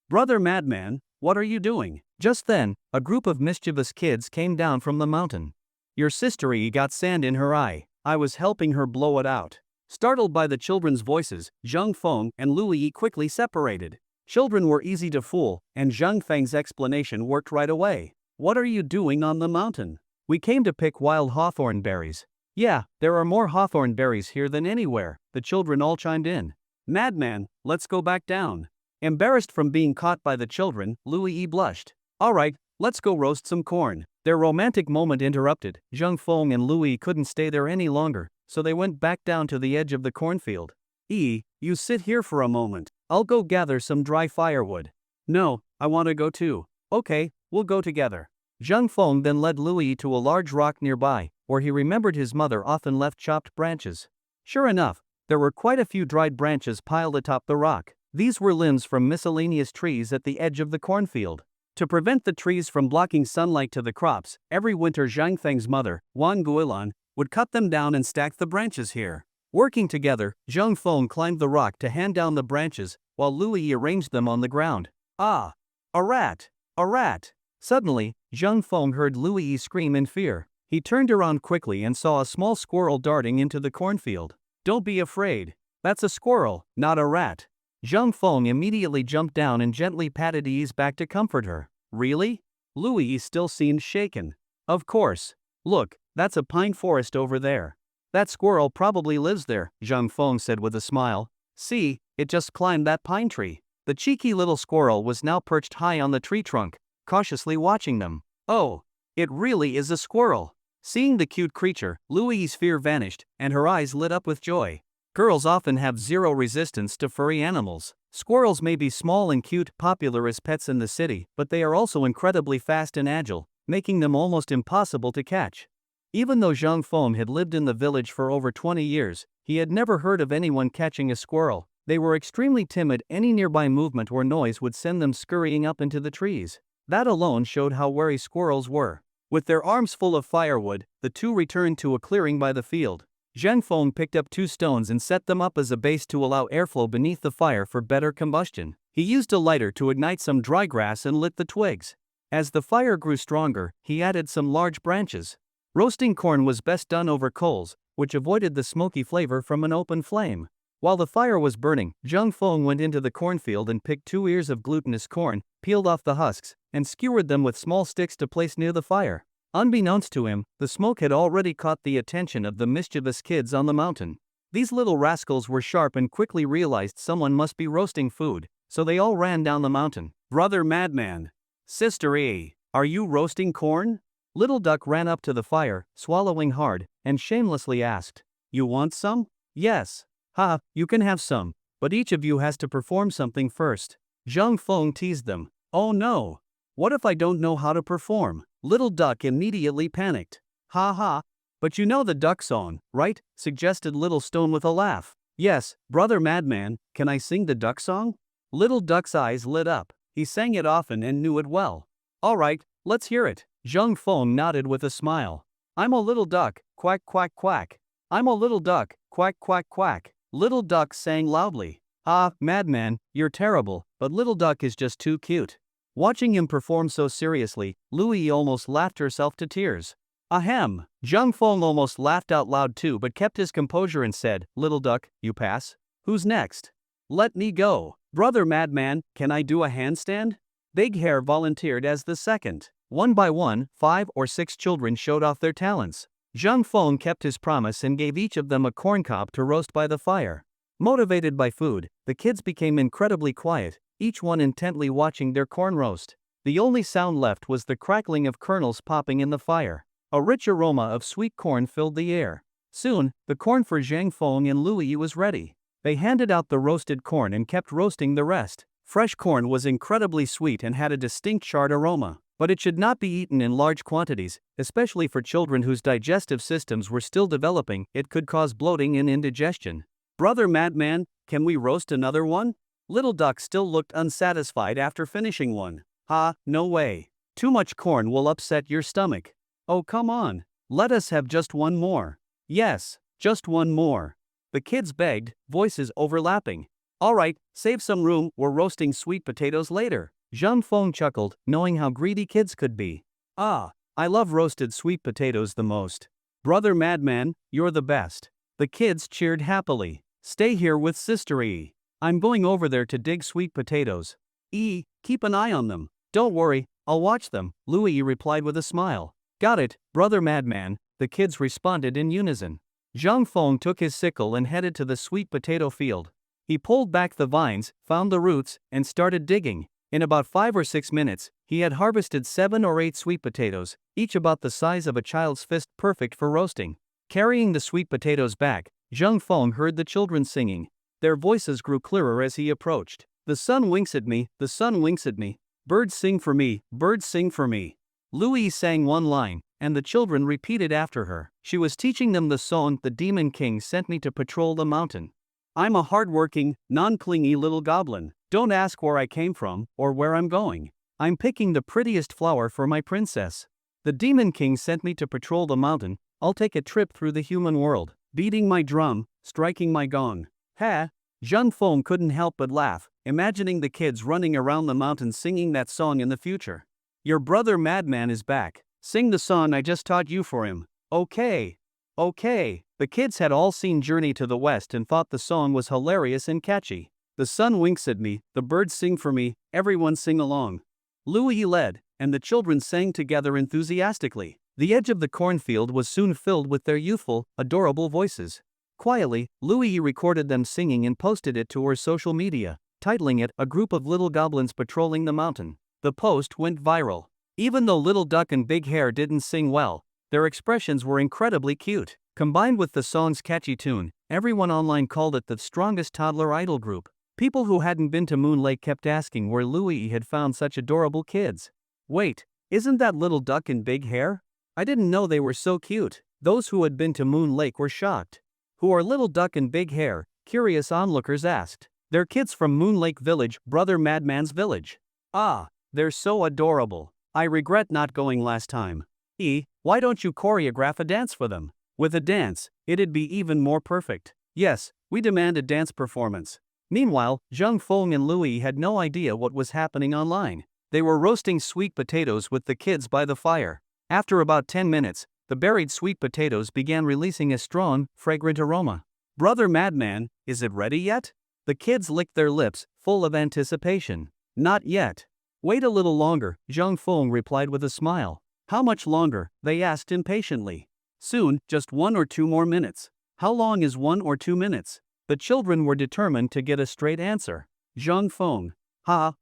Brother Madman, what are you doing? Just then, a group of mischievous kids came down from the mountain. Your sister E got sand in her eye. I was helping her blow it out. Startled by the children's voices, Zhang Feng and Louis quickly separated. Children were easy to fool, and Zhang Feng's explanation worked right away. What are you doing on the mountain? We came to pick wild hawthorn berries. Yeah, there are more hawthorn berries here than anywhere, the children all chimed in. Madman, let's go back down. Embarrassed from being caught by the children, Louis blushed. Alright, let's go roast some corn. Their romantic moment interrupted. Zhang Feng and Louis couldn't stay there any longer, so they went back down to the edge of the cornfield. You sit here for a moment. I'll go gather some dry firewood. No, I want to go too. Okay, we'll go together. Zhang Feng then led Louis to a large rock nearby, where he remembered his mother often left chopped branches. Sure enough, there were quite a few dried branches piled atop the rock. These were limbs from miscellaneous trees at the edge of the cornfield. To prevent the trees from blocking sunlight to the crops, every winter Zhang Feng's mother, Wan Guilan, would cut them down and stack the branches here. Working together, Zhang Feng climbed the rock to hand down the branches, while Louis arranged them on the ground. Ah! A rat! A rat! Suddenly, Zhang Feng heard Louis scream in fear. He turned around quickly and saw a small squirrel darting into the cornfield. Don't be afraid. That's a squirrel, not a rat. Zhang Feng immediately jumped down and gently patted Yi's back to comfort her. Really? Louis still seemed shaken. Of course. Look, that's a pine forest over there. That squirrel probably lives there, Zhang Feng said with a smile. See, it just climbed that pine tree. The cheeky little squirrel was now perched high on the tree trunk, cautiously watching them. Oh, it really is a squirrel. Seeing the cute creature, Louis' fear vanished, and her eyes lit up with joy. Girls often have zero resistance to furry animals. Squirrels may be small and cute, popular as pets in the city, but they are also incredibly fast and agile, making them almost impossible to catch. Even though Zhang Feng had lived in the village for over 20 years, he had never heard of anyone catching a squirrel. They were extremely timid. Any nearby movement or noise would send them scurrying up into the trees. That alone showed how wary squirrels were. With their arms full of firewood, the two returned to a clearing by the field. Zhang Feng picked up 2 stones and set them up as a base to allow airflow beneath the fire for better combustion. He used a lighter to ignite some dry grass and lit the twigs. As the fire grew stronger, he added some large branches. Roasting corn was best done over coals, which avoided the smoky flavor from an open flame. While the fire was burning, Zhang Feng went into the cornfield and picked 2 ears of glutinous corn, peeled off the husks, and skewered them with small sticks to place near the fire. Unbeknownst to him, the smoke had already caught the attention of the mischievous kids on the mountain. These little rascals were sharp and quickly realized someone must be roasting food, so they all ran down the mountain. Brother Madman! Sister E! Are you roasting corn? Little Duck ran up to the fire, swallowing hard, and shamelessly asked, You want some? Yes. Ha, you can have some, but each of you has to perform something first. Zhang Feng teased them. Oh no! What if I don't know how to perform? Little Duck immediately panicked. Ha ha! But you know the duck song, right? Suggested Little Stone with a laugh. Yes, Brother Madman, can I sing the duck song? Little Duck's eyes lit up. He sang it often and knew it well. Alright, let's hear it. Zhang Feng nodded with a smile. I'm a little duck, quack quack quack. I'm a little duck, quack quack quack. Little Duck sang loudly. Ah, Madman, you're terrible, but Little Duck is just too cute. Watching him perform so seriously, Louis almost laughed herself to tears. Ahem! Zhang Feng almost laughed out loud too but kept his composure and said, Little Duck, you pass? Who's next? Let me go. Brother Madman, can I do a handstand? Big Hair volunteered as the second. One by one, 5 or 6 children showed off their talents. Zhang Feng kept his promise and gave each of them a corn cob to roast by the fire. Motivated by food, the kids became incredibly quiet, each one intently watching their corn roast. The only sound left was the crackling of kernels popping in the fire. A rich aroma of sweet corn filled the air. Soon, the corn for Zhang Feng and Louis was ready. They handed out the roasted corn and kept roasting the rest. Fresh corn was incredibly sweet and had a distinct charred aroma. But it should not be eaten in large quantities, especially for children whose digestive systems were still developing. It could cause bloating and indigestion. Brother Madman, can we roast another one? Little Duck still looked unsatisfied after finishing one. Ha, no way. Too much corn will upset your stomach. Oh, come on. Let us have just one more. Yes, just one more. The kids begged, voices overlapping. All right, save some room, we're roasting sweet potatoes later. Zhang Feng chuckled, knowing how greedy kids could be. Ah, I love roasted sweet potatoes the most. Brother Madman, you're the best. The kids cheered happily. Stay here with Sister E. I'm going over there to dig sweet potatoes. E, keep an eye on them. Don't worry, I'll watch them, Louis replied with a smile. Got it, Brother Madman, the kids responded in unison. Zhang Feng took his sickle and headed to the sweet potato field. He pulled back the vines, found the roots, and started digging. In about 5 or 6 minutes, he had harvested 7 or 8 sweet potatoes, each about the size of a child's fist, perfect for roasting. Carrying the sweet potatoes back, Zhang Feng heard the children singing. Their voices grew clearer as he approached. The sun winks at me, the sun winks at me. Birds sing for me, birds sing for me. Louis sang one line, and the children repeated after her. She was teaching them the song the Demon King sent me to patrol the mountain. I'm a hard-working, non-clingy little goblin. Don't ask where I came from, or where I'm going. I'm picking the prettiest flower for my princess. The Demon King sent me to patrol the mountain. I'll take a trip through the human world, beating my drum, striking my gong. Ha! Zhang Feng couldn't help but laugh, imagining the kids running around the mountain singing that song in the future. Your brother Madman is back. Sing the song I just taught you for him. Okay. Okay. The kids had all seen Journey to the West and thought the song was hilarious and catchy. The sun winks at me, the birds sing for me, everyone sing along. Louis led, and the children sang together enthusiastically. The edge of the cornfield was soon filled with their youthful, adorable voices. Quietly, Louis recorded them singing and posted it to her social media, titling it A Group of Little Goblins Patrolling the Mountain. The post went viral. Even though Little Duck and Big Hair didn't sing well, their expressions were incredibly cute. Combined with the song's catchy tune, everyone online called it the strongest toddler idol group. People who hadn't been to Moon Lake kept asking where Louis had found such adorable kids. Wait, isn't that Little Duck and Big Hair? I didn't know they were so cute. Those who had been to Moon Lake were shocked. Who are Little Duck and Big Hair? Curious onlookers asked. They're kids from Moon Lake Village, Brother Madman's village. Ah, they're so adorable. I regret not going last time. E, why don't you choreograph a dance for them? With a dance, it'd be even more perfect. Yes, we demand a dance performance. Meanwhile, Zhang Feng and Louis had no idea what was happening online. They were roasting sweet potatoes with the kids by the fire. After about 10 minutes, the buried sweet potatoes began releasing a strong, fragrant aroma. Brother Madman, is it ready yet? The kids licked their lips, full of anticipation. Not yet. Wait a little longer, Zhang Feng replied with a smile. How much longer? They asked impatiently. Soon, just 1 or 2 more minutes. How long is 1 or 2 minutes? The children were determined to get a straight answer. Zhang Feng.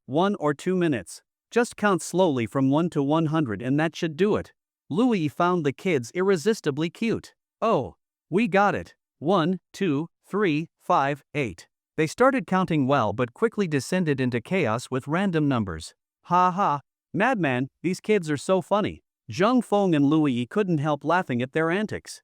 1 or 2 minutes. Just count slowly from 1 to 100 and that should do it. Louis found the kids irresistibly cute. Oh, we got it. 1, 2, 3, 5, 8. They started counting well but quickly descended into chaos with random numbers. Ha ha. Madman, these kids are so funny. Zhang Feng and Louis couldn't help laughing at their antics.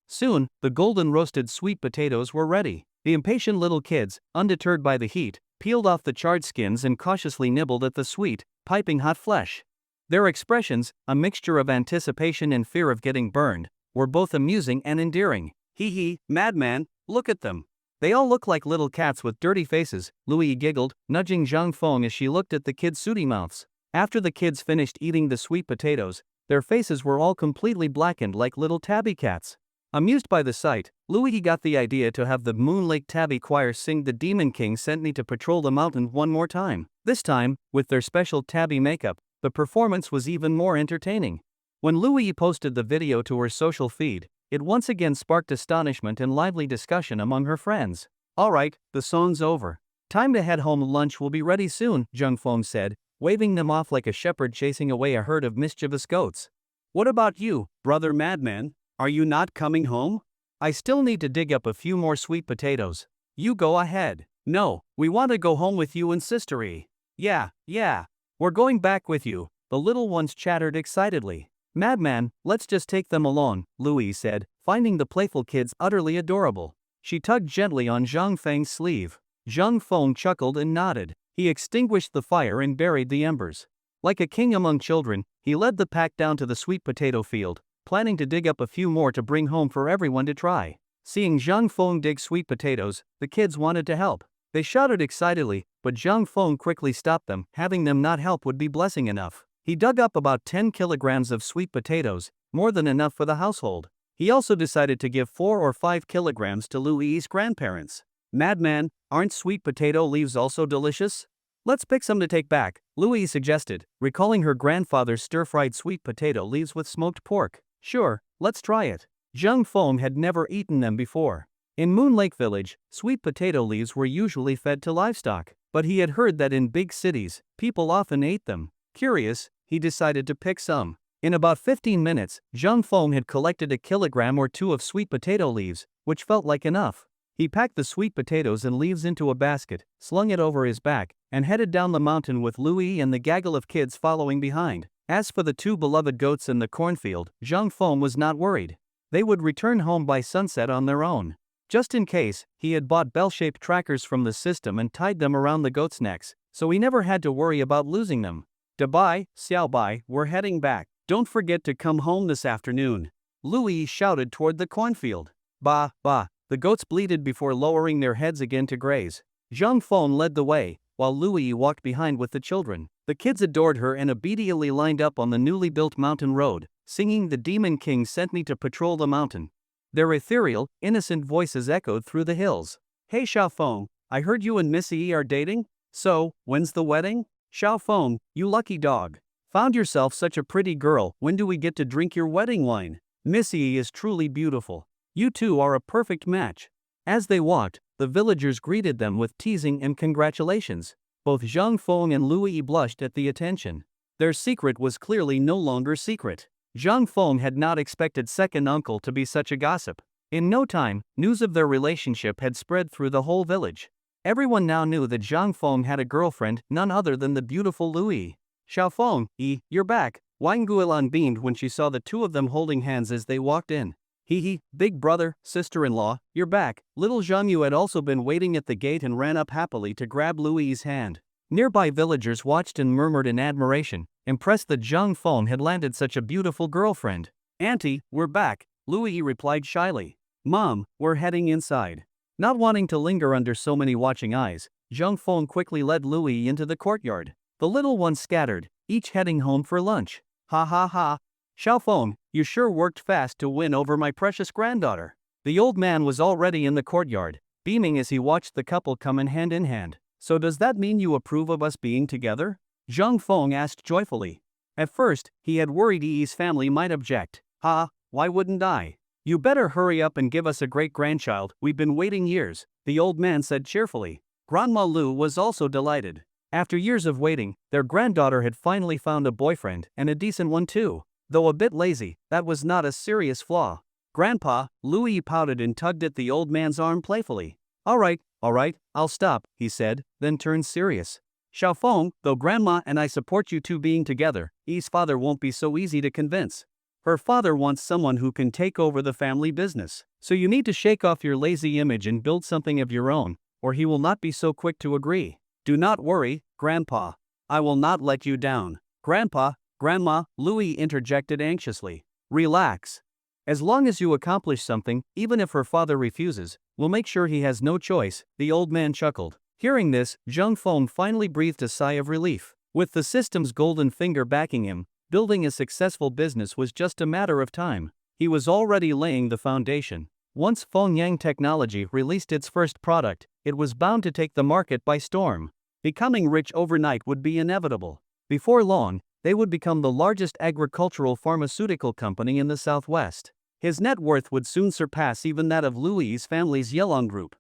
Soon, the golden roasted sweet potatoes were ready. The impatient little kids, undeterred by the heat, peeled off the charred skins and cautiously nibbled at the sweet, piping hot flesh. Their expressions, a mixture of anticipation and fear of getting burned, were both amusing and endearing. Hee hee, Madman, look at them. They all look like little cats with dirty faces, Louis giggled, nudging Zhang Feng as she looked at the kids' sooty mouths. After the kids finished eating the sweet potatoes, their faces were all completely blackened like little tabby cats. Amused by the sight, Louis got the idea to have the Moon Lake Tabby Choir sing The Demon King Sent Me to Patrol the Mountain one more time. This time, with their special tabby makeup, the performance was even more entertaining. When Louis posted the video to her social feed, it once again sparked astonishment and lively discussion among her friends. Alright, the song's over. Time to head home, lunch will be ready soon, Zhang Feng said, waving them off like a shepherd chasing away a herd of mischievous goats. What about you, Brother Madman? Are you not coming home? I still need to dig up a few more sweet potatoes. You go ahead. No, we want to go home with you and Sister E. Yeah, we're going back with you, the little ones chattered excitedly. Madman, let's just take them along, Louis said, finding the playful kids utterly adorable. She tugged gently on Zhang Feng's sleeve. Zhang Feng chuckled and nodded. He extinguished the fire and buried the embers. Like a king among children, he led the pack down to the sweet potato field, planning to dig up a few more to bring home for everyone to try. Seeing Zhang Feng dig sweet potatoes, the kids wanted to help. They shouted excitedly, but Zhang Feng quickly stopped them. Having them not help would be blessing enough. He dug up about 10 kilograms of sweet potatoes, more than enough for the household. He also decided to give 4 or 5 kilograms to Louis's grandparents. Madman, aren't sweet potato leaves also delicious? Let's pick some to take back, Louis suggested, recalling her grandfather's stir-fried sweet potato leaves with smoked pork. Sure, let's try it. Zhang Feng had never eaten them before. In Moon Lake Village, sweet potato leaves were usually fed to livestock, but he had heard that in big cities, people often ate them. Curious, he decided to pick some. In about 15 minutes, Zhang Feng had collected a kilogram or two of sweet potato leaves, which felt like enough. He packed the sweet potatoes and leaves into a basket, slung it over his back, and headed down the mountain with Louis and the gaggle of kids following behind. As for the 2 beloved goats in the cornfield, Zhang Feng was not worried. They would return home by sunset on their own. Just in case, he had bought bell-shaped trackers from the system and tied them around the goats' necks, so he never had to worry about losing them. Dabai, Xiaobai, we're heading back. Don't forget to come home this afternoon. Louis shouted toward the cornfield. Bah, bah. The goats bleated before lowering their heads again to graze. Zhang Feng led the way, while Louis walked behind with the children. The kids adored her and obediently lined up on the newly built mountain road, singing "The Demon King sent me to patrol the mountain." Their ethereal, innocent voices echoed through the hills. Hey Xiaofeng, I heard you and Miss Yi are dating? So, when's the wedding? Xiaofeng, you lucky dog. Found yourself such a pretty girl, when do we get to drink your wedding wine? Miss Yi is truly beautiful. You two are a perfect match. As they walked, the villagers greeted them with teasing and congratulations. Both Zhang Feng and Louis blushed at the attention. Their secret was clearly no longer secret. Zhang Feng had not expected second uncle to be such a gossip. In no time, news of their relationship had spread through the whole village. Everyone now knew that Zhang Feng had a girlfriend, none other than the beautiful Louis. Xiaofeng, you're back, Wang Guilan beamed when she saw the two of them holding hands as they walked in. Big brother, sister-in-law, you're back. Little Zhangyu had also been waiting at the gate and ran up happily to grab Louis's hand. Nearby villagers watched and murmured in admiration, impressed that Zhang Feng had landed such a beautiful girlfriend. Auntie, we're back, Louis replied shyly. Mom, we're heading inside. Not wanting to linger under so many watching eyes, Zhang Feng quickly led Louis into the courtyard. The little ones scattered, each heading home for lunch. Ha ha ha. Xiaofeng, you sure worked fast to win over my precious granddaughter. The old man was already in the courtyard, beaming as he watched the couple come in hand. So does that mean you approve of us being together? Zhang Feng asked joyfully. At first, he had worried Yi's family might object. Why wouldn't I? You better hurry up and give us a great-grandchild, we've been waiting years, the old man said cheerfully. Grandma Lu was also delighted. After years of waiting, their granddaughter had finally found a boyfriend, and a decent one too. Though a bit lazy, that was not a serious flaw. Grandpa, Louis pouted and tugged at the old man's arm playfully. All right, I'll stop, he said, then turned serious. Xiaofeng, though Grandma and I support you two being together, Yi's father won't be so easy to convince. Her father wants someone who can take over the family business. So you need to shake off your lazy image and build something of your own, or he will not be so quick to agree. Do not worry, Grandpa. I will not let you down. Grandpa, Grandma, Louis interjected anxiously. Relax. As long as you accomplish something, even if her father refuses, we'll make sure he has no choice, the old man chuckled. Hearing this, Zhang Feng finally breathed a sigh of relief. With the system's golden finger backing him, building a successful business was just a matter of time. He was already laying the foundation. Once Fengyang Technology released its first product, it was bound to take the market by storm. Becoming rich overnight would be inevitable. Before long, they would become the largest agricultural pharmaceutical company in the Southwest. His net worth would soon surpass even that of Louis's family's Yelong Group.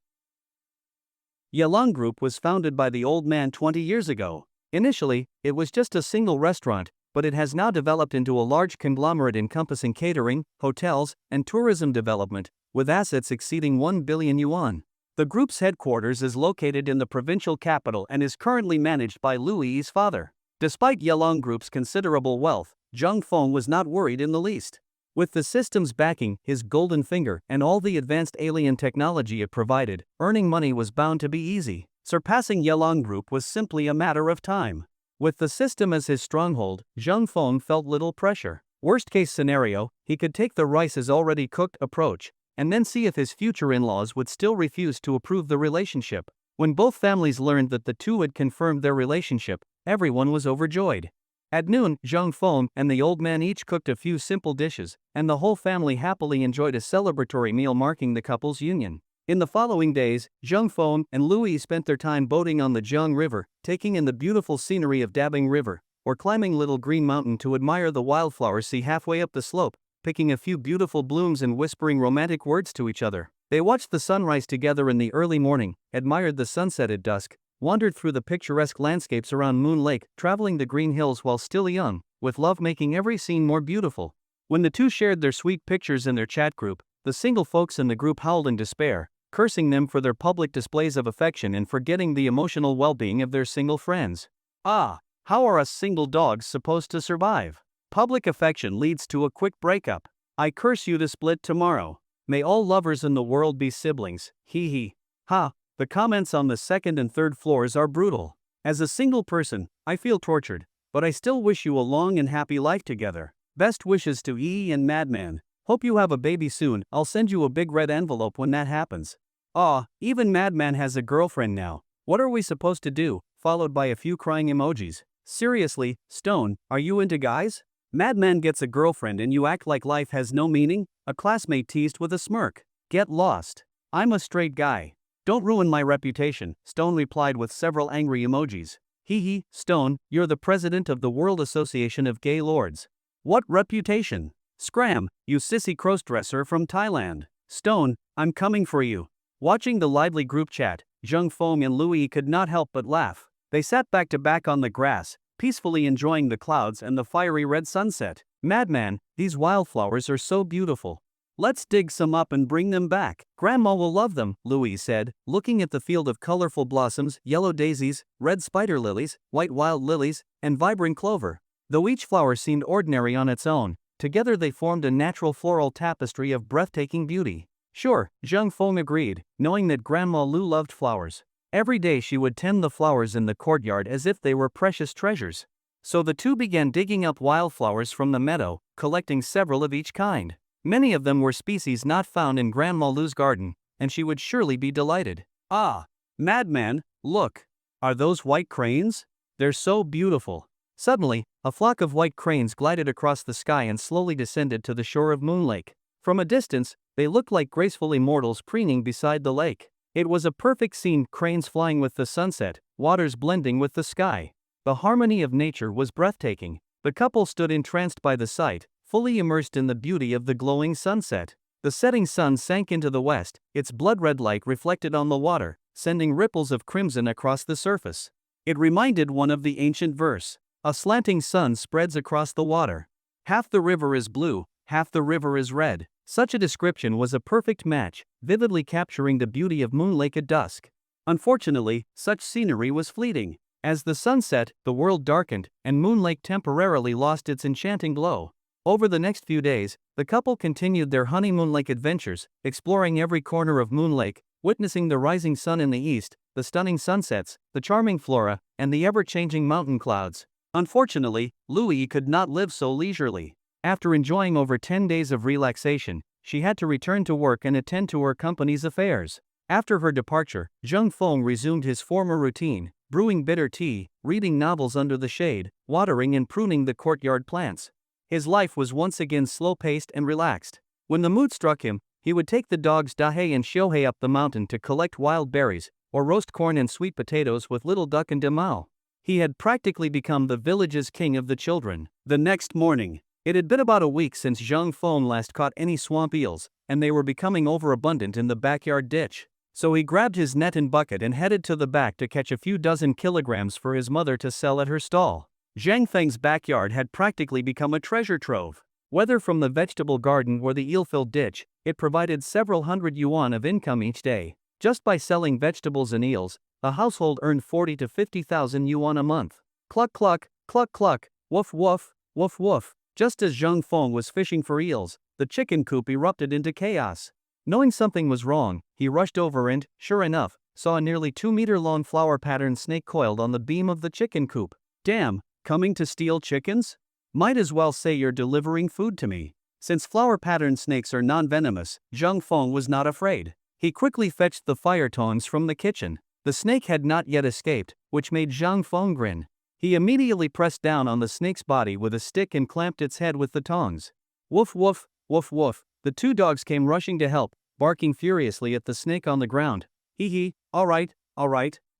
Yelong Group was founded by the old man 20 years ago. Initially, it was just a single restaurant, but it has now developed into a large conglomerate encompassing catering, hotels, and tourism development, with assets exceeding 1 billion yuan. The group's headquarters is located in the provincial capital and is currently managed by Louis's father. Despite Yelong Group's considerable wealth, Zhang Feng was not worried in the least. With the system's backing, his golden finger, and all the advanced alien technology it provided, earning money was bound to be easy. Surpassing Yelong Group was simply a matter of time. With the system as his stronghold, Zhang Feng felt little pressure. Worst case scenario, he could take the rice as already cooked approach, and then see if his future in-laws would still refuse to approve the relationship. When both families learned that the two had confirmed their relationship, everyone was overjoyed. At noon, Zhang Feng and the old man each cooked a few simple dishes, and the whole family happily enjoyed a celebratory meal marking the couple's union. In the following days, Zhang Feng and Louis spent their time boating on the Jiang River, taking in the beautiful scenery of Dabbing River, or climbing Little Green Mountain to admire the wildflowers see halfway up the slope, picking a few beautiful blooms and whispering romantic words to each other. They watched the sunrise together in the early morning, admired the sunset at dusk, wandered through the picturesque landscapes around Moon Lake, traveling the green hills while still young, with love making every scene more beautiful. When the two shared their sweet pictures in their chat group, the single folks in the group howled in despair, cursing them for their public displays of affection and forgetting the emotional well-being of their single friends. Ah, how are us single dogs supposed to survive? Public affection leads to a quick breakup. I curse you to split tomorrow. May all lovers in the world be siblings, hee hee. Ha, the comments on the second and third floors are brutal. As a single person, I feel tortured, but I still wish you a long and happy life together. Best wishes to EE and Madman. Hope you have a baby soon. I'll send you a big red envelope when that happens. Aw, even Madman has a girlfriend now. What are we supposed to do? Followed by a few crying emojis. Seriously, Stone, are you into guys? Madman gets a girlfriend and you act like life has no meaning? A classmate teased with a smirk. Get lost. I'm a straight guy. Don't ruin my reputation, Stone replied with several angry emojis. Hee hee, Stone, you're the president of the World Association of Gay Lords. What reputation? Scram, you sissy crossdresser from Thailand. Stone, I'm coming for you. Watching the lively group chat, Zhang Feng and Louis could not help but laugh. They sat back to back on the grass, peacefully enjoying the clouds and the fiery red sunset. Madman, these wildflowers are so beautiful. Let's dig some up and bring them back. Grandma will love them, Louis said, looking at the field of colorful blossoms, yellow daisies, red spider lilies, white wild lilies, and vibrant clover. Though each flower seemed ordinary on its own, together they formed a natural floral tapestry of breathtaking beauty. Sure, Zhang Feng agreed, knowing that Grandma Lu loved flowers. Every day she would tend the flowers in the courtyard as if they were precious treasures. So the two began digging up wildflowers from the meadow, collecting several of each kind. Many of them were species not found in Grandma Lu's garden, and she would surely be delighted. Ah, Madman, look. Are those white cranes? They're so beautiful. Suddenly, a flock of white cranes glided across the sky and slowly descended to the shore of Moon Lake. From a distance, they looked like graceful immortals preening beside the lake. It was a perfect scene, cranes flying with the sunset, waters blending with the sky. The harmony of nature was breathtaking. The couple stood entranced by the sight, fully immersed in the beauty of the glowing sunset. The setting sun sank into the west, its blood-red light reflected on the water, sending ripples of crimson across the surface. It reminded one of the ancient verse. A slanting sun spreads across the water. Half the river is blue, half the river is red. Such a description was a perfect match, vividly capturing the beauty of Moon Lake at dusk. Unfortunately, such scenery was fleeting. As the sun set, the world darkened, and Moon Lake temporarily lost its enchanting glow. Over the next few days, the couple continued their honeymoon lake adventures, exploring every corner of Moon Lake, witnessing the rising sun in the east, the stunning sunsets, the charming flora, and the ever-changing mountain clouds. Unfortunately, Louis could not live so leisurely. After enjoying over 10 days of relaxation, she had to return to work and attend to her company's affairs. After her departure, Zhang Feng resumed his former routine, brewing bitter tea, reading novels under the shade, watering and pruning the courtyard plants. His life was once again slow-paced and relaxed. When the mood struck him, he would take the dogs Dahei and Shohei up the mountain to collect wild berries, or roast corn and sweet potatoes with little Duck and Demao. He had practically become the village's king of the children. The next morning, it had been about a week since Zhang Feng last caught any swamp eels, and they were becoming overabundant in the backyard ditch. So he grabbed his net and bucket and headed to the back to catch a few dozen kilograms for his mother to sell at her stall. Zhang Feng's backyard had practically become a treasure trove. Whether from the vegetable garden or the eel-filled ditch, it provided several hundred yuan of income each day. Just by selling vegetables and eels, a household earned 40 to 50,000 yuan a month. Cluck cluck, cluck cluck, woof woof, woof woof. Just as Zhang Feng was fishing for eels, the chicken coop erupted into chaos. Knowing something was wrong, he rushed over and, sure enough, saw a nearly 2-meter-long flower-patterned snake coiled on the beam of the chicken coop. Damn, coming to steal chickens? Might as well say you're delivering food to me. Since flower-patterned snakes are non-venomous, Zhang Feng was not afraid. He quickly fetched the fire tongs from the kitchen. The snake had not yet escaped, which made Zhang Feng grin. He immediately pressed down on the snake's body with a stick and clamped its head with the tongs. Woof woof, woof woof. The two dogs came rushing to help, barking furiously at the snake on the ground. Hee hee, alright,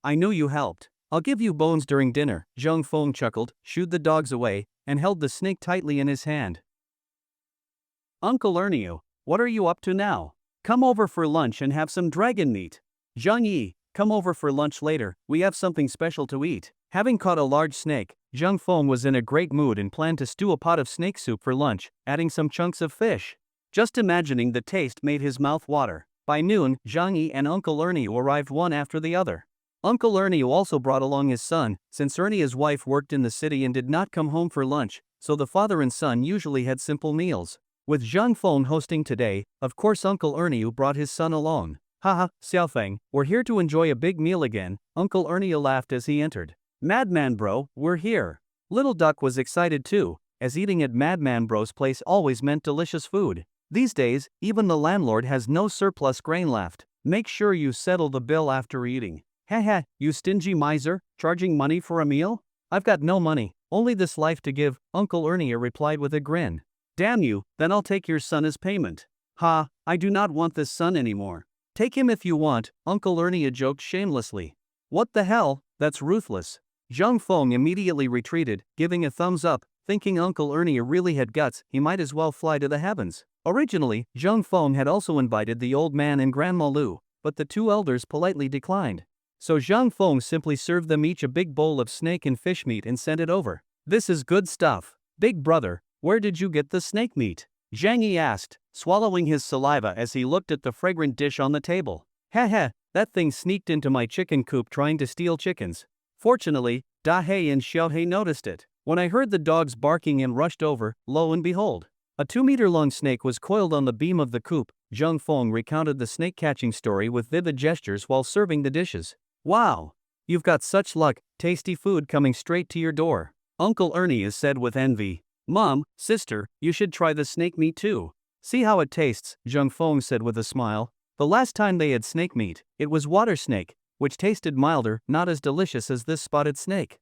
I knew you helped. I'll give you bones during dinner, Zhang Feng chuckled, shooed the dogs away, and held the snake tightly in his hand. Uncle Ernie, what are you up to now? Come over for lunch and have some dragon meat. Zhang Yi, come over for lunch later, we have something special to eat. Having caught a large snake, Zhang Feng was in a great mood and planned to stew a pot of snake soup for lunch, adding some chunks of fish. Just imagining the taste made his mouth water. By noon, Zhang Yi and Uncle Ernie arrived one after the other. Uncle Ernie also brought along his son, since Ernie's wife worked in the city and did not come home for lunch, so the father and son usually had simple meals. With Zhang Feng hosting today, of course Uncle Ernie brought his son along. Haha, Xiaofeng, we're here to enjoy a big meal again, Uncle Ernie laughed as he entered. Madman bro, we're here. Little Duck was excited too, as eating at Madman bro's place always meant delicious food. These days, even the landlord has no surplus grain left. Make sure you settle the bill after eating. Haha, you stingy miser, charging money for a meal? I've got no money, only this life to give, Uncle Ernie replied with a grin. Damn you, then I'll take your son as payment. Ha, I do not want this son anymore. Take him if you want, Uncle Ernie joked shamelessly. What the hell, that's ruthless. Zhang Feng immediately retreated, giving a thumbs up, thinking Uncle Ernie really had guts, he might as well fly to the heavens. Originally, Zhang Feng had also invited the old man and Grandma Lu, but the two elders politely declined. So Zhang Feng simply served them each a big bowl of snake and fish meat and sent it over. This is good stuff. Big brother, where did you get the snake meat? Zhang Yi asked, swallowing his saliva as he looked at the fragrant dish on the table. Heh, that thing sneaked into my chicken coop trying to steal chickens. Fortunately, Da Hei and Xiao Hei noticed it. When I heard the dogs barking and rushed over, lo and behold, a 2-meter-long snake was coiled on the beam of the coop. Zhang Feng recounted the snake-catching story with vivid gestures while serving the dishes. Wow! You've got such luck, tasty food coming straight to your door. Uncle Ernie said with envy. Mom, sister, you should try the snake meat too. See how it tastes, Zhang Feng said with a smile. The last time they had snake meat, it was water snake, which tasted milder, not as delicious as this spotted snake.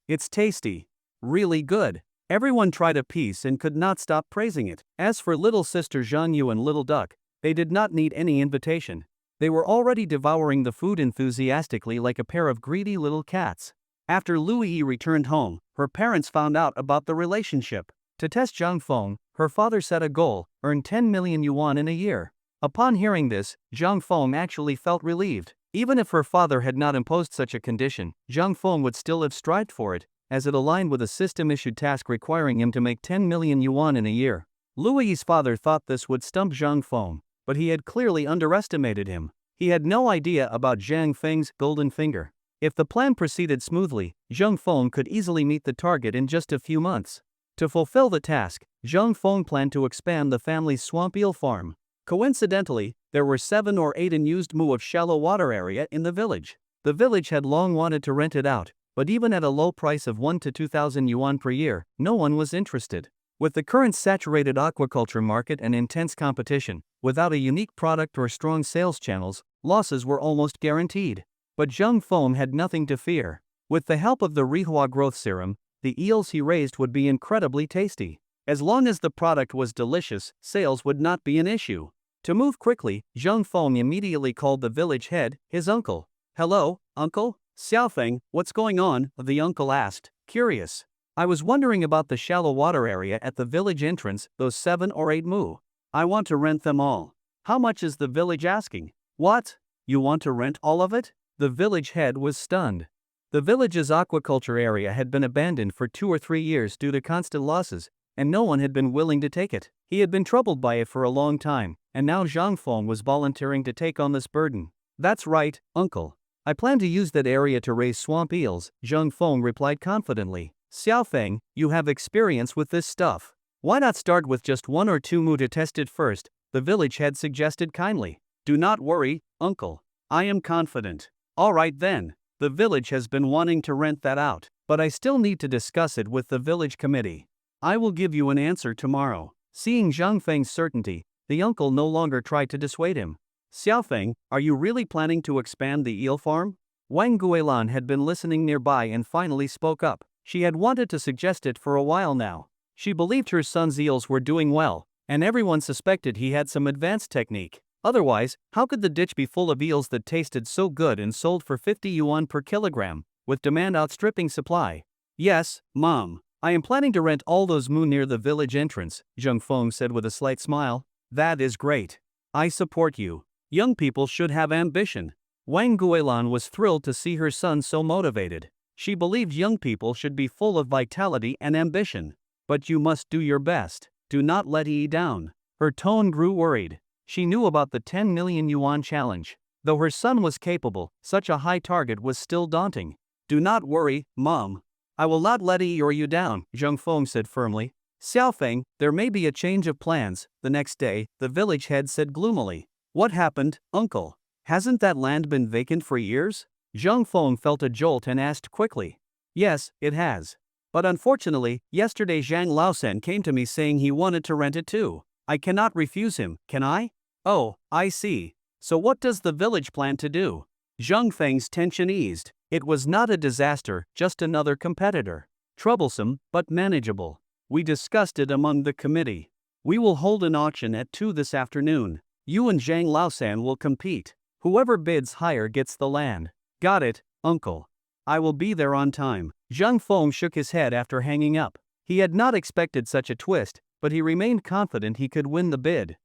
It's tasty. Really good. Everyone tried a piece and could not stop praising it. As for little sister Zhang Yu and little Duck, they did not need any invitation. They were already devouring the food enthusiastically like a pair of greedy little cats. After Lu Yi returned home, her parents found out about the relationship. To test Zhang Feng, her father set a goal, earn 10 million yuan in a year. Upon hearing this, Zhang Feng actually felt relieved. Even if her father had not imposed such a condition, Zhang Feng would still have strived for it, as it aligned with a system-issued task requiring him to make 10 million yuan in a year. Lu Yi's father thought this would stump Zhang Feng, but he had clearly underestimated him. He had no idea about Zhang Feng's golden finger. If the plan proceeded smoothly, Zhang Feng could easily meet the target in just a few months. To fulfill the task, Zhang Feng planned to expand the family's swamp eel farm. Coincidentally, there were 7 or 8 unused mu of shallow water area in the village. The village had long wanted to rent it out, but even at a low price of 1 to 2,000 yuan per year, no one was interested. With the current saturated aquaculture market and intense competition, without a unique product or strong sales channels, losses were almost guaranteed. But Zhang Feng had nothing to fear. With the help of the Rihua growth serum, the eels he raised would be incredibly tasty. As long as the product was delicious, sales would not be an issue. To move quickly, Zhang Feng immediately called the village head, his uncle. Hello, uncle? Xiaofeng, what's going on? The uncle asked, curious. I was wondering about the shallow water area at the village entrance, those 7 or 8 mu. I want to rent them all. How much is the village asking? What? You want to rent all of it? The village head was stunned. The village's aquaculture area had been abandoned for 2 or 3 years due to constant losses, and no one had been willing to take it. He had been troubled by it for a long time, and now Zhang Feng was volunteering to take on this burden. That's right, uncle. I plan to use that area to raise swamp eels, Zhang Feng replied confidently. Xiaofeng, you have experience with this stuff. Why not start with just 1 or 2 mu to test it first, the village head suggested kindly. Do not worry, uncle. I am confident. Alright then, the village has been wanting to rent that out, but I still need to discuss it with the village committee. I will give you an answer tomorrow. Seeing Zhang Feng's certainty, the uncle no longer tried to dissuade him. Xiaofeng, are you really planning to expand the eel farm? Wang Guilan had been listening nearby and finally spoke up. She had wanted to suggest it for a while now. She believed her son's eels were doing well, and everyone suspected he had some advanced technique. Otherwise, how could the ditch be full of eels that tasted so good and sold for 50 yuan per kilogram, with demand outstripping supply? Yes, Mom. I am planning to rent all those moo near the village entrance, Zheng Feng said with a slight smile. That is great. I support you. Young people should have ambition. Wang Guilan was thrilled to see her son so motivated. She believed young people should be full of vitality and ambition. But you must do your best. Do not let Yi down. Her tone grew worried. She knew about the 10 million yuan challenge. Though her son was capable, such a high target was still daunting. Do not worry, Mom. I will not let Yi or you down, Zheng Feng said firmly. Xiaofeng, there may be a change of plans. The next day, the village head said gloomily. What happened, uncle? Hasn't that land been vacant for years? Zheng Feng felt a jolt and asked quickly. Yes, it has. But unfortunately, yesterday Zhang Laosen came to me saying he wanted to rent it too. I cannot refuse him, can I? Oh, I see. So what does the village plan to do? Zheng Feng's tension eased. It was not a disaster, just another competitor. Troublesome, but manageable. We discussed it among the committee. We will hold an auction at 2 this afternoon. You and Zhang Laosan will compete. Whoever bids higher gets the land. Got it, uncle. I will be there on time. Zheng Feng shook his head after hanging up. He had not expected such a twist, but he remained confident he could win the bid.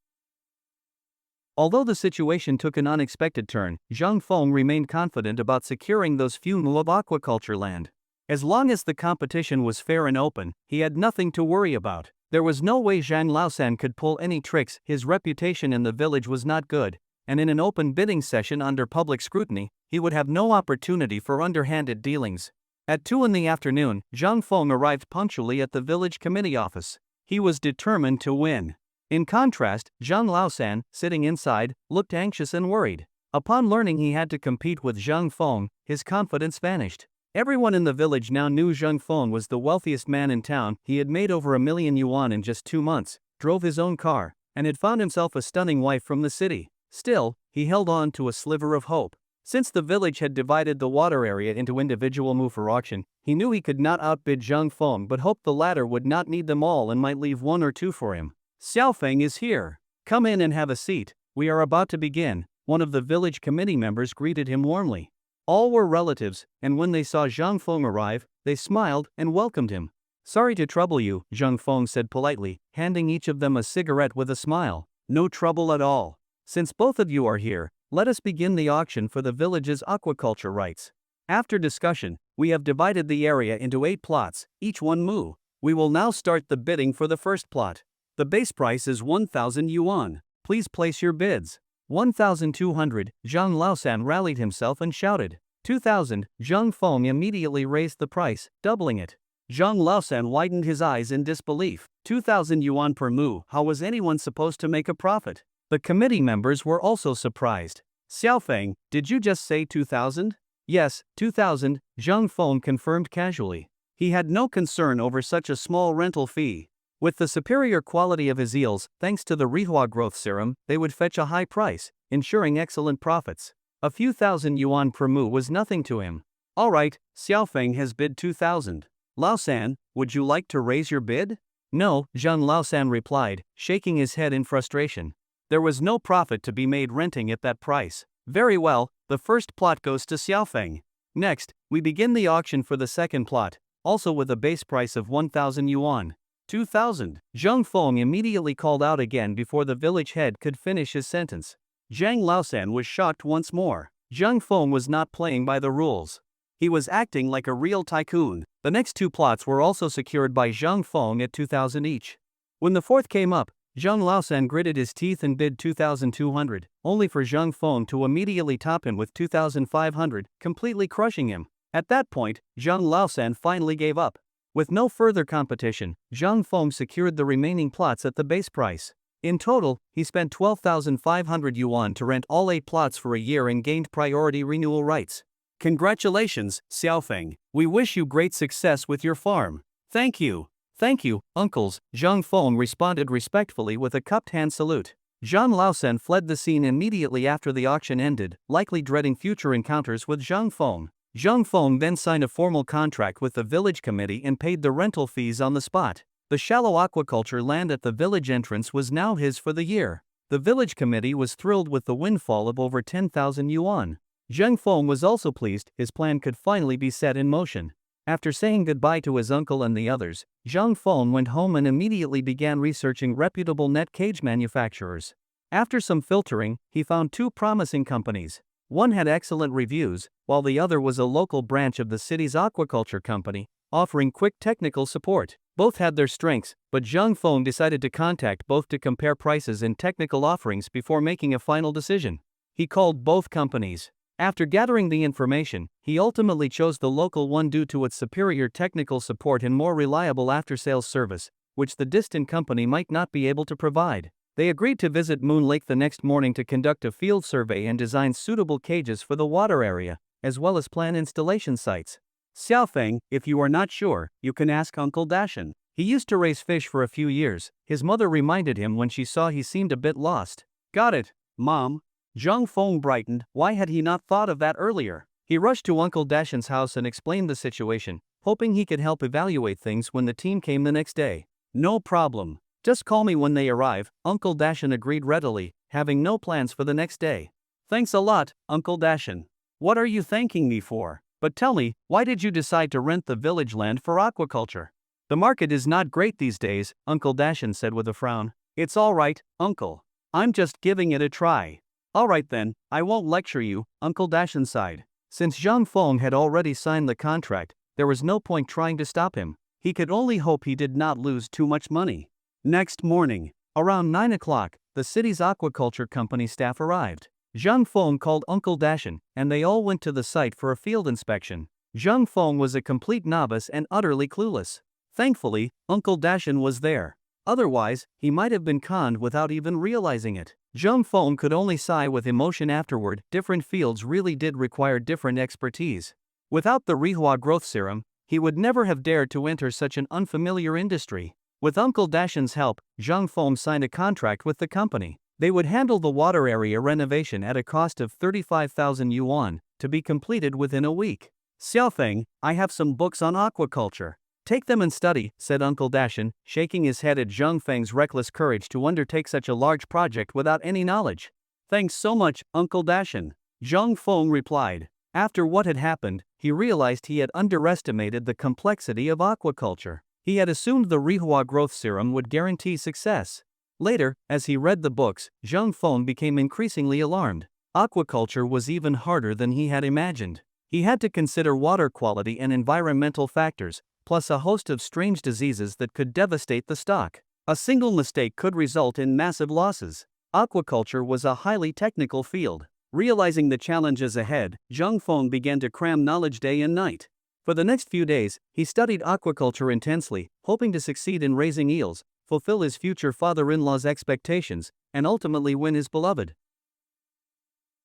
Although the situation took an unexpected turn, Zheng Feng remained confident about securing those few moo of aquaculture land. As long as the competition was fair and open, he had nothing to worry about. There was no way Zhang Laosan could pull any tricks. His reputation in the village was not good, and in an open bidding session under public scrutiny, he would have no opportunity for underhanded dealings. At 2 in the afternoon, Zheng Feng arrived punctually at the village committee office. He was determined to win. In contrast, Zhang Laosan, sitting inside, looked anxious and worried. Upon learning he had to compete with Zheng Feng, his confidence vanished. Everyone in the village now knew Zheng Feng was the wealthiest man in town. He had made over 1 million yuan in just 2 months, drove his own car, and had found himself a stunning wife from the city. Still, he held on to a sliver of hope. Since the village had divided the water area into individual moo for auction, he knew he could not outbid Zheng Feng but hoped the latter would not need them all and might leave 1 or 2 for him. Xiaofeng is here. Come in and have a seat. We are about to begin. One of the village committee members greeted him warmly. All were relatives, and when they saw Zheng Feng arrive, they smiled and welcomed him. Sorry to trouble you, Zheng Feng said politely, handing each of them a cigarette with a smile. No trouble at all. Since both of you are here, let us begin the auction for the village's aquaculture rights. After discussion, we have divided the area into 8 plots, each 1 moo. We will now start the bidding for the first plot. The base price is 1,000 yuan. Please place your bids. 1,200, Zhang Laosan rallied himself and shouted. 2,000, Zheng Feng immediately raised the price, doubling it. Zhang Laosan widened his eyes in disbelief. 2,000 yuan per moo, how was anyone supposed to make a profit? The committee members were also surprised. Xiaofeng, did you just say 2,000? Yes, 2,000, Zheng Feng confirmed casually. He had no concern over such a small rental fee. With the superior quality of his eels, thanks to the Rihua growth serum, they would fetch a high price, ensuring excellent profits. A few thousand yuan per moo was nothing to him. All right, Xiaofeng has bid 2,000. Laosan, would you like to raise your bid? No, Zhang Laosan replied, shaking his head in frustration. There was no profit to be made renting at that price. Very well, the first plot goes to Xiaofeng. Next, we begin the auction for the second plot, also with a base price of 1,000 yuan. 2,000. Zheng Feng immediately called out again before the village head could finish his sentence. Zhang Laosan was shocked once more. Zheng Feng was not playing by the rules. He was acting like a real tycoon. The next 2 plots were also secured by Zheng Feng at 2,000 each. When the fourth came up, Zhang Laosan gritted his teeth and bid 2,200, only for Zheng Feng to immediately top him with 2,500, completely crushing him. At that point, Zhang Laosan finally gave up. With no further competition, Zheng Feng secured the remaining plots at the base price. In total, he spent 12,500 yuan to rent all 8 plots for a year and gained priority renewal rights. Congratulations, Xiaofeng. We wish you great success with your farm. Thank you. Thank you, uncles, Zhang Feng responded respectfully with a cupped hand salute. Zhang Laosen fled the scene immediately after the auction ended, likely dreading future encounters with Zhang Feng. Zhang Feng then signed a formal contract with the village committee and paid the rental fees on the spot. The shallow aquaculture land at the village entrance was now his for the year. The village committee was thrilled with the windfall of over 10,000 yuan. Zhang Feng was also pleased his plan could finally be set in motion. After saying goodbye to his uncle and the others, Zhang Feng went home and immediately began researching reputable net cage manufacturers. After some filtering, he found two promising companies. One had excellent reviews, while the other was a local branch of the city's aquaculture company, offering quick technical support. Both had their strengths, but Zhang Feng decided to contact both to compare prices and technical offerings before making a final decision. He called both companies. After gathering the information, he ultimately chose the local one due to its superior technical support and more reliable after-sales service, which the distant company might not be able to provide. They agreed to visit Moon Lake the next morning to conduct a field survey and design suitable cages for the water area, as well as plan installation sites. Xiaofeng, if you are not sure, you can ask Uncle Dashan. He used to raise fish for a few years, his mother reminded him when she saw he seemed a bit lost. Got it, Mom. Zhang Feng brightened. Why had he not thought of that earlier? He rushed to Uncle Dashan's house and explained the situation, hoping he could help evaluate things when the team came the next day. No problem. Just call me when they arrive, Uncle Dashan agreed readily, having no plans for the next day. Thanks a lot, Uncle Dashan. What are you thanking me for? But tell me, why did you decide to rent the village land for aquaculture? The market is not great these days, Uncle Dashan said with a frown. It's all right, Uncle. I'm just giving it a try. Alright then, I won't lecture you, Uncle Dashan sighed. Since Zhang Feng had already signed the contract, there was no point trying to stop him. He could only hope he did not lose too much money. Next morning, around 9 o'clock, the city's aquaculture company staff arrived. Zhang Feng called Uncle Dashan, and they all went to the site for a field inspection. Zhang Feng was a complete novice and utterly clueless. Thankfully, Uncle Dashan was there. Otherwise, he might have been conned without even realizing it. Zhang Feng could only sigh with emotion afterward. Different fields really did require different expertise. Without the Rihua growth serum, he would never have dared to enter such an unfamiliar industry. With Uncle Dashan's help, Zhang Feng signed a contract with the company. They would handle the water area renovation at a cost of 35,000 yuan, to be completed within a week. Xiaofeng, I have some books on aquaculture. Take them and study, said Uncle Dashan, shaking his head at Zhang Feng's reckless courage to undertake such a large project without any knowledge. Thanks so much, Uncle Dashan. Zhang Feng replied. After what had happened, he realized he had underestimated the complexity of aquaculture. He had assumed the Rihua growth serum would guarantee success. Later, as he read the books, Zhang Feng became increasingly alarmed. Aquaculture was even harder than he had imagined. He had to consider water quality and environmental factors, plus a host of strange diseases that could devastate the stock. A single mistake could result in massive losses. Aquaculture was a highly technical field. Realizing the challenges ahead, Zhang Feng began to cram knowledge day and night. For the next few days, he studied aquaculture intensely, hoping to succeed in raising eels, fulfill his future father-in-law's expectations, and ultimately win his beloved.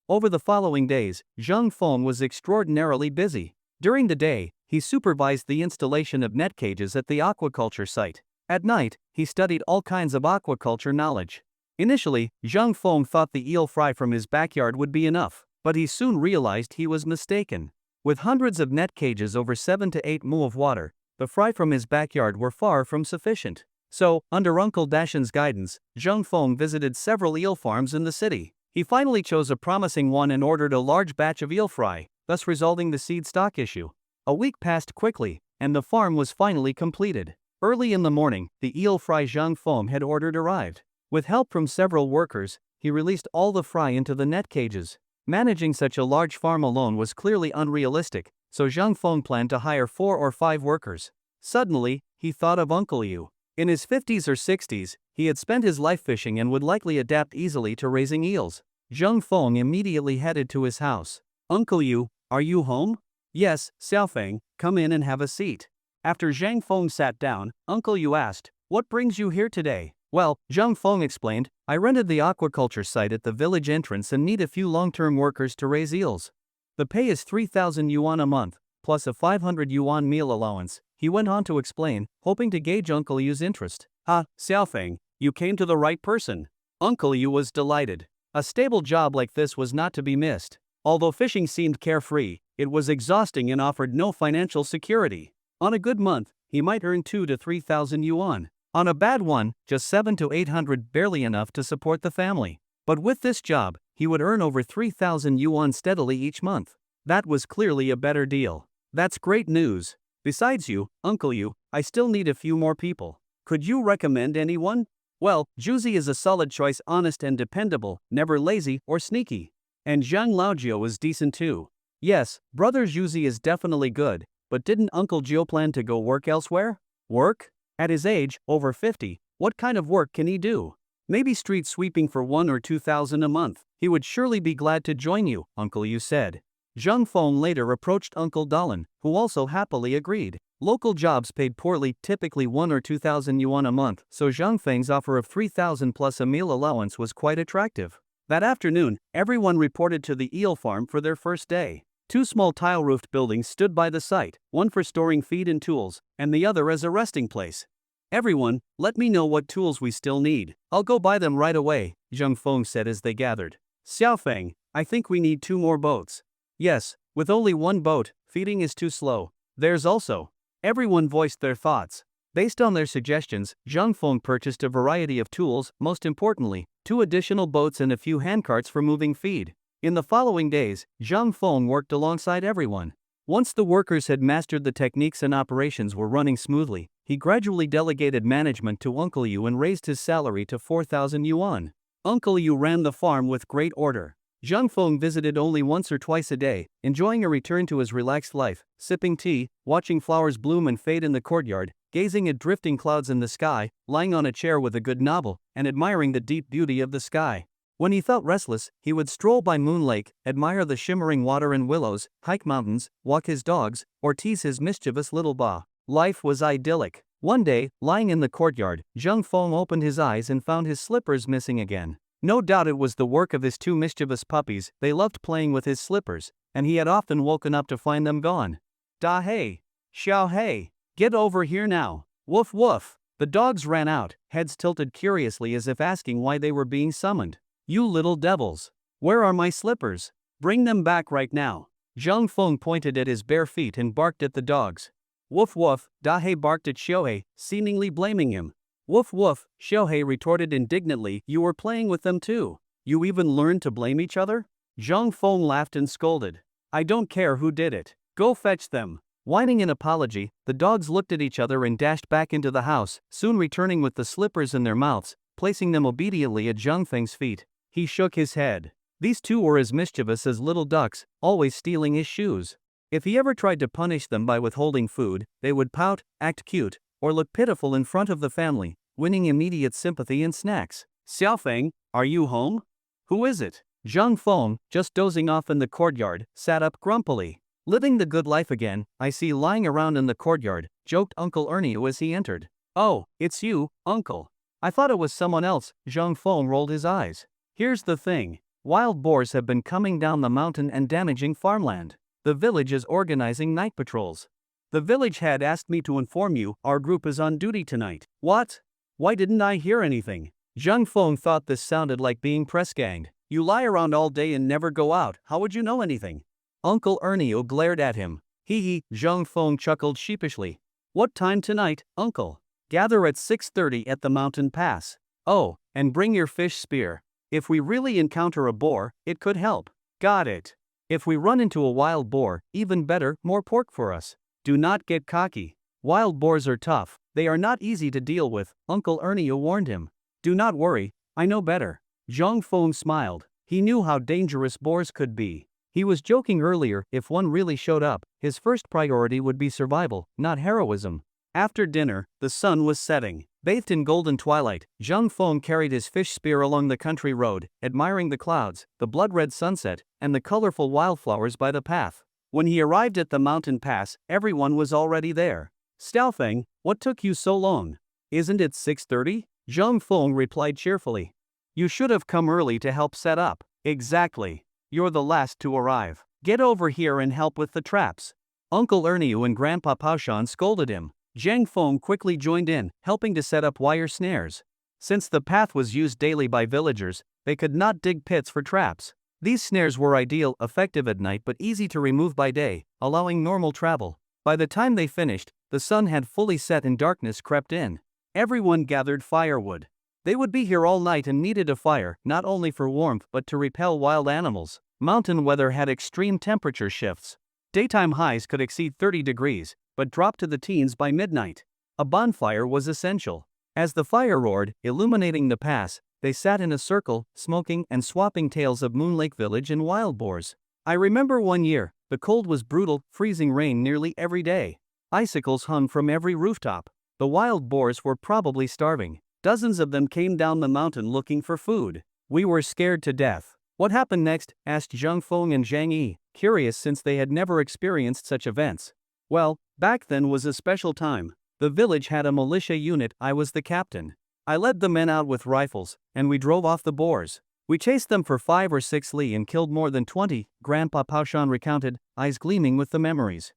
Over the following days, Zhang Feng was extraordinarily busy. During the day, he supervised the installation of net cages at the aquaculture site. At night, he studied all kinds of aquaculture knowledge. Initially, Zhang Feng thought the eel fry from his backyard would be enough, but he soon realized he was mistaken. With hundreds of net cages over 7 to 8 mu of water, the fry from his backyard were far from sufficient. So, under Uncle Dashan's guidance, Zhang Feng visited several eel farms in the city. He finally chose a promising one and ordered a large batch of eel fry, thus resolving the seed stock issue. A week passed quickly, and the farm was finally completed. Early in the morning, the eel fry Zhang Feng had ordered arrived. With help from several workers, he released all the fry into the net cages. Managing such a large farm alone was clearly unrealistic, so Zhang Feng planned to hire 4 or 5 workers. Suddenly, he thought of Uncle Yu. In his 50s or 60s, he had spent his life fishing and would likely adapt easily to raising eels. Zhang Feng immediately headed to his house. Uncle Yu, are you home? Yes, Xiaofeng, come in and have a seat. After Zhang Feng sat down, Uncle Yu asked, what brings you here today? Well, Zhang Feng explained, I rented the aquaculture site at the village entrance and need a few long-term workers to raise eels. The pay is 3,000 yuan a month, plus a 500 yuan meal allowance, he went on to explain, hoping to gauge Uncle Yu's interest. Ah, Xiaofeng, you came to the right person. Uncle Yu was delighted. A stable job like this was not to be missed. Although fishing seemed carefree, it was exhausting and offered no financial security. On a good month, he might earn 2 to 3,000 yuan. On a bad one, just 7 to 800, barely enough to support the family. But with this job, he would earn over 3,000 yuan steadily each month. That was clearly a better deal. That's great news. Besides you, Uncle Yu, I still need a few more people. Could you recommend anyone? Well, Juzi is a solid choice, honest and dependable, never lazy or sneaky. And Zhang Laojio is decent too. Yes, brother Juzi is definitely good, but didn't Uncle Jiu plan to go work elsewhere? Work? At his age, over 50, what kind of work can he do? Maybe street sweeping for 1 or 2,000 a month. He would surely be glad to join you, Uncle Yu said. Zhang Feng later approached Uncle Dalan, who also happily agreed. Local jobs paid poorly, typically 1 or 2,000 yuan a month, so Zhang Feng's offer of 3,000 plus a meal allowance was quite attractive. That afternoon, everyone reported to the eel farm for their first day. 2 small tile-roofed buildings stood by the site, one for storing feed and tools, and the other as a resting place. Everyone, let me know what tools we still need. I'll go buy them right away, Zhang Feng said as they gathered. Xiaofeng, I think we need 2 more boats. Yes, with only 1 boat, feeding is too slow. There's also. Everyone voiced their thoughts. Based on their suggestions, Zhang Feng purchased a variety of tools, most importantly, 2 additional boats and a few handcarts for moving feed. In the following days, Zhang Feng worked alongside everyone. Once the workers had mastered the techniques and operations were running smoothly, he gradually delegated management to Uncle Yu and raised his salary to 4,000 yuan. Uncle Yu ran the farm with great order. Zhang Feng visited only once or twice a day, enjoying a return to his relaxed life, sipping tea, watching flowers bloom and fade in the courtyard, gazing at drifting clouds in the sky, lying on a chair with a good novel, and admiring the deep beauty of the sky. When he felt restless, he would stroll by Moon Lake, admire the shimmering water and willows, hike mountains, walk his dogs, or tease his mischievous little ba. Life was idyllic. One day, lying in the courtyard, Zhang Feng opened his eyes and found his slippers missing again. No doubt it was the work of his 2 mischievous puppies. They loved playing with his slippers, and he had often woken up to find them gone. Da hey! Xiao hey! Get over here now! Woof woof! The dogs ran out, heads tilted curiously as if asking why they were being summoned. You little devils! Where are my slippers? Bring them back right now! Zhang Feng pointed at his bare feet and barked at the dogs. Woof woof! Da hey barked at Xiaohei, seemingly blaming him. Woof woof, Xiaohei retorted indignantly, you were playing with them too. You even learned to blame each other? Zhang Feng laughed and scolded. I don't care who did it. Go fetch them. Whining an apology, the dogs looked at each other and dashed back into the house, soon returning with the slippers in their mouths, placing them obediently at Zhang Feng's feet. He shook his head. These 2 were as mischievous as little ducks, always stealing his shoes. If he ever tried to punish them by withholding food, they would pout, act cute, or look pitiful in front of the family, winning immediate sympathy and snacks. Xiaofeng, are you home? Who is it? Zhang Feng, just dozing off in the courtyard, sat up grumpily. Living the good life again, I see lying around in the courtyard, joked Uncle Ernie as he entered. Oh, it's you, Uncle. I thought it was someone else. Zhang Feng rolled his eyes. Here's the thing. Wild boars have been coming down the mountain and damaging farmland. The village is organizing night patrols. The village head asked me to inform you, our group is on duty tonight. What? Why didn't I hear anything? Zhang Feng thought this sounded like being press-ganged. You lie around all day and never go out, how would you know anything? Uncle Ernio glared at him. Hee, Zhang Feng chuckled sheepishly. What time tonight, Uncle? Gather at 6:30 at the mountain pass. Oh, and bring your fish spear. If we really encounter a boar, it could help. Got it. If we run into a wild boar, even better, more pork for us. Do not get cocky. Wild boars are tough. They are not easy to deal with, Uncle Ernio warned him. Do not worry, I know better. Zhang Feng smiled. He knew how dangerous boars could be. He was joking earlier, if one really showed up, his first priority would be survival, not heroism. After dinner, the sun was setting. Bathed in golden twilight, Zhang Feng carried his fish spear along the country road, admiring the clouds, the blood-red sunset, and the colorful wildflowers by the path. When he arrived at the mountain pass, everyone was already there. Xiaofeng, what took you so long? Isn't it 6:30? Zhang Feng replied cheerfully. You should have come early to help set up. Exactly. You're the last to arrive. Get over here and help with the traps. Uncle Ernie and Grandpa Paushan scolded him. Zhang Feng quickly joined in, helping to set up wire snares. Since the path was used daily by villagers, they could not dig pits for traps. These snares were ideal, effective at night but easy to remove by day, allowing normal travel. By the time they finished, the sun had fully set and darkness crept in. Everyone gathered firewood. They would be here all night and needed a fire, not only for warmth but to repel wild animals. Mountain weather had extreme temperature shifts. Daytime highs could exceed 30 degrees, but dropped to the teens by midnight. A bonfire was essential. As the fire roared, illuminating the pass, they sat in a circle, smoking and swapping tales of Moon Lake Village and wild boars. I remember one year, the cold was brutal, freezing rain nearly every day. Icicles hung from every rooftop. The wild boars were probably starving. Dozens of them came down the mountain looking for food. We were scared to death. What happened next? Asked Zhang Feng and Zhang Yi, curious since they had never experienced such events. Well, back then was a special time. The village had a militia unit. I was the captain. I led the men out with rifles, and we drove off the boars. We chased them for 5 or 6 li and killed more than 20, Grandpa Paushan recounted, eyes gleaming with the memories.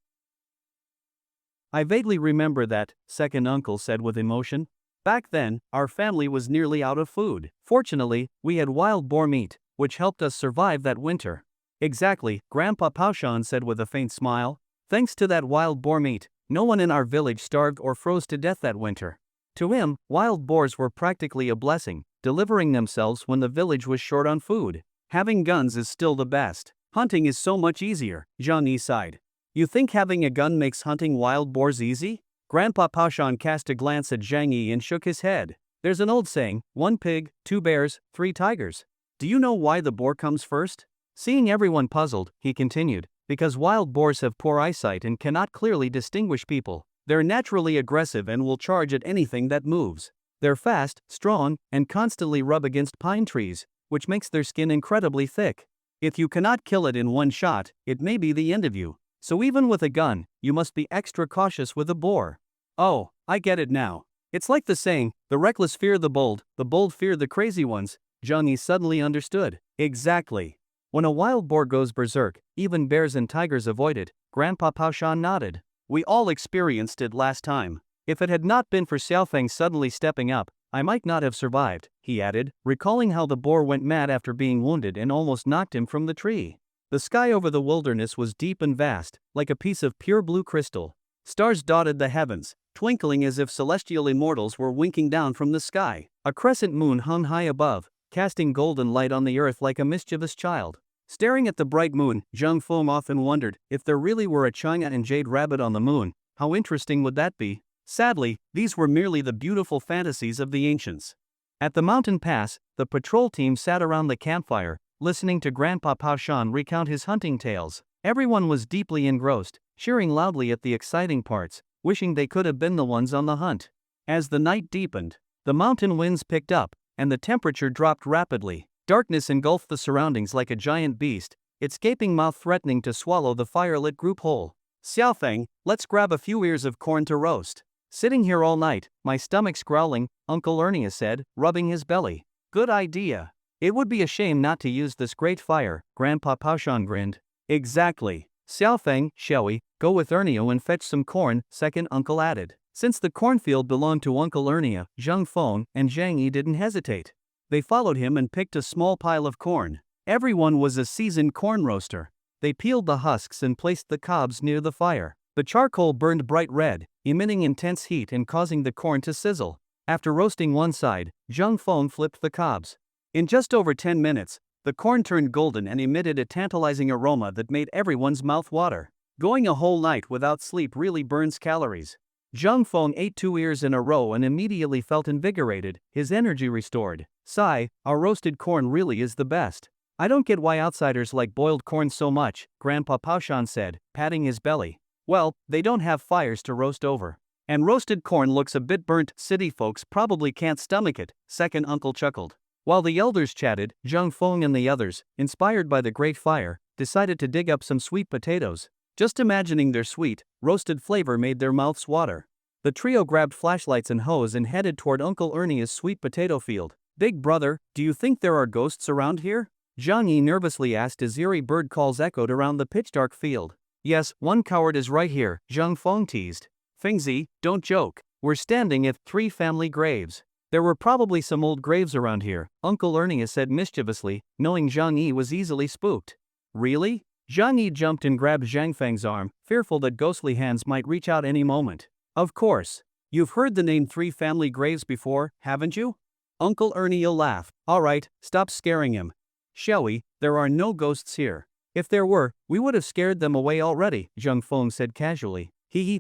I vaguely remember that, second uncle said with emotion. Back then, our family was nearly out of food. Fortunately, we had wild boar meat, which helped us survive that winter. Exactly, Grandpa Paushan said with a faint smile. Thanks to that wild boar meat, no one in our village starved or froze to death that winter. To him, wild boars were practically a blessing, delivering themselves when the village was short on food. Having guns is still the best. Hunting is so much easier, Zhang Yi sighed. You think having a gun makes hunting wild boars easy? Grandpa Paushan cast a glance at Zhang Yi and shook his head. There's an old saying, 1 pig, 2 bears, 3 tigers. Do you know why the boar comes first? Seeing everyone puzzled, he continued, because wild boars have poor eyesight and cannot clearly distinguish people. They're naturally aggressive and will charge at anything that moves. They're fast, strong, and constantly rub against pine trees, which makes their skin incredibly thick. If you cannot kill it in one shot, it may be the end of you. So even with a gun, you must be extra cautious with a boar. Oh, I get it now. It's like the saying, the reckless fear the bold fear the crazy ones. Zhang Yi suddenly understood. Exactly. When a wild boar goes berserk, even bears and tigers avoid it. Grandpa Paushan nodded. We all experienced it last time. If it had not been for Xiaofeng suddenly stepping up, I might not have survived, he added, recalling how the boar went mad after being wounded and almost knocked him from the tree. The sky over the wilderness was deep and vast, like a piece of pure blue crystal. Stars dotted the heavens, twinkling as if celestial immortals were winking down from the sky. A crescent moon hung high above, casting golden light on the earth like a mischievous child. Staring at the bright moon, Zhang Feng often wondered, if there really were a China and jade rabbit on the moon, how interesting would that be? Sadly, these were merely the beautiful fantasies of the ancients. At the mountain pass, the patrol team sat around the campfire, listening to Grandpa Paushan recount his hunting tales. Everyone was deeply engrossed, cheering loudly at the exciting parts, wishing they could have been the ones on the hunt. As the night deepened, the mountain winds picked up, and the temperature dropped rapidly. Darkness engulfed the surroundings like a giant beast, its gaping mouth threatening to swallow the firelit group whole. Xiaofeng, let's grab a few ears of corn to roast. Sitting here all night, my stomach's growling, Uncle Ernie said, rubbing his belly. Good idea. It would be a shame not to use this great fire, Grandpa Paushan grinned. Exactly. Xiaofeng, shall we, go with Ernie and fetch some corn, second uncle added. Since the cornfield belonged to Uncle Ernie, Zhang Feng and Zhang Yi didn't hesitate. They followed him and picked a small pile of corn. Everyone was a seasoned corn roaster. They peeled the husks and placed the cobs near the fire. The charcoal burned bright red, emitting intense heat and causing the corn to sizzle. After roasting one side, Zhang Feng flipped the cobs. In just over 10 minutes, the corn turned golden and emitted a tantalizing aroma that made everyone's mouth water. Going a whole night without sleep really burns calories. Zhang Feng ate 2 ears in a row and immediately felt invigorated, his energy restored. Sigh, our roasted corn really is the best. I don't get why outsiders like boiled corn so much, Grandpa Paushan said, patting his belly. Well, they don't have fires to roast over. And roasted corn looks a bit burnt, city folks probably can't stomach it, second uncle chuckled. While the elders chatted, Zhang Feng and the others, inspired by the great fire, decided to dig up some sweet potatoes. Just imagining their sweet, roasted flavor made their mouths water. The trio grabbed flashlights and hose and headed toward Uncle Ernie's sweet potato field. Big brother, do you think there are ghosts around here? Zhang Yi nervously asked as eerie bird calls echoed around the pitch-dark field. Yes, one coward is right here, Zhang Feng teased. Fengzi, don't joke. We're standing at 3 family graves. There were probably some old graves around here, Uncle Ernie said mischievously, knowing Zhang Yi was easily spooked. Really? Zhang Yi jumped and grabbed Zhang Feng's arm, fearful that ghostly hands might reach out any moment. Of course. You've heard the name 3 family graves before, haven't you? Uncle Ernie laughed. Alright, stop scaring him. Shall we? There are no ghosts here. If there were, we would have scared them away already, Zhang Feng said casually.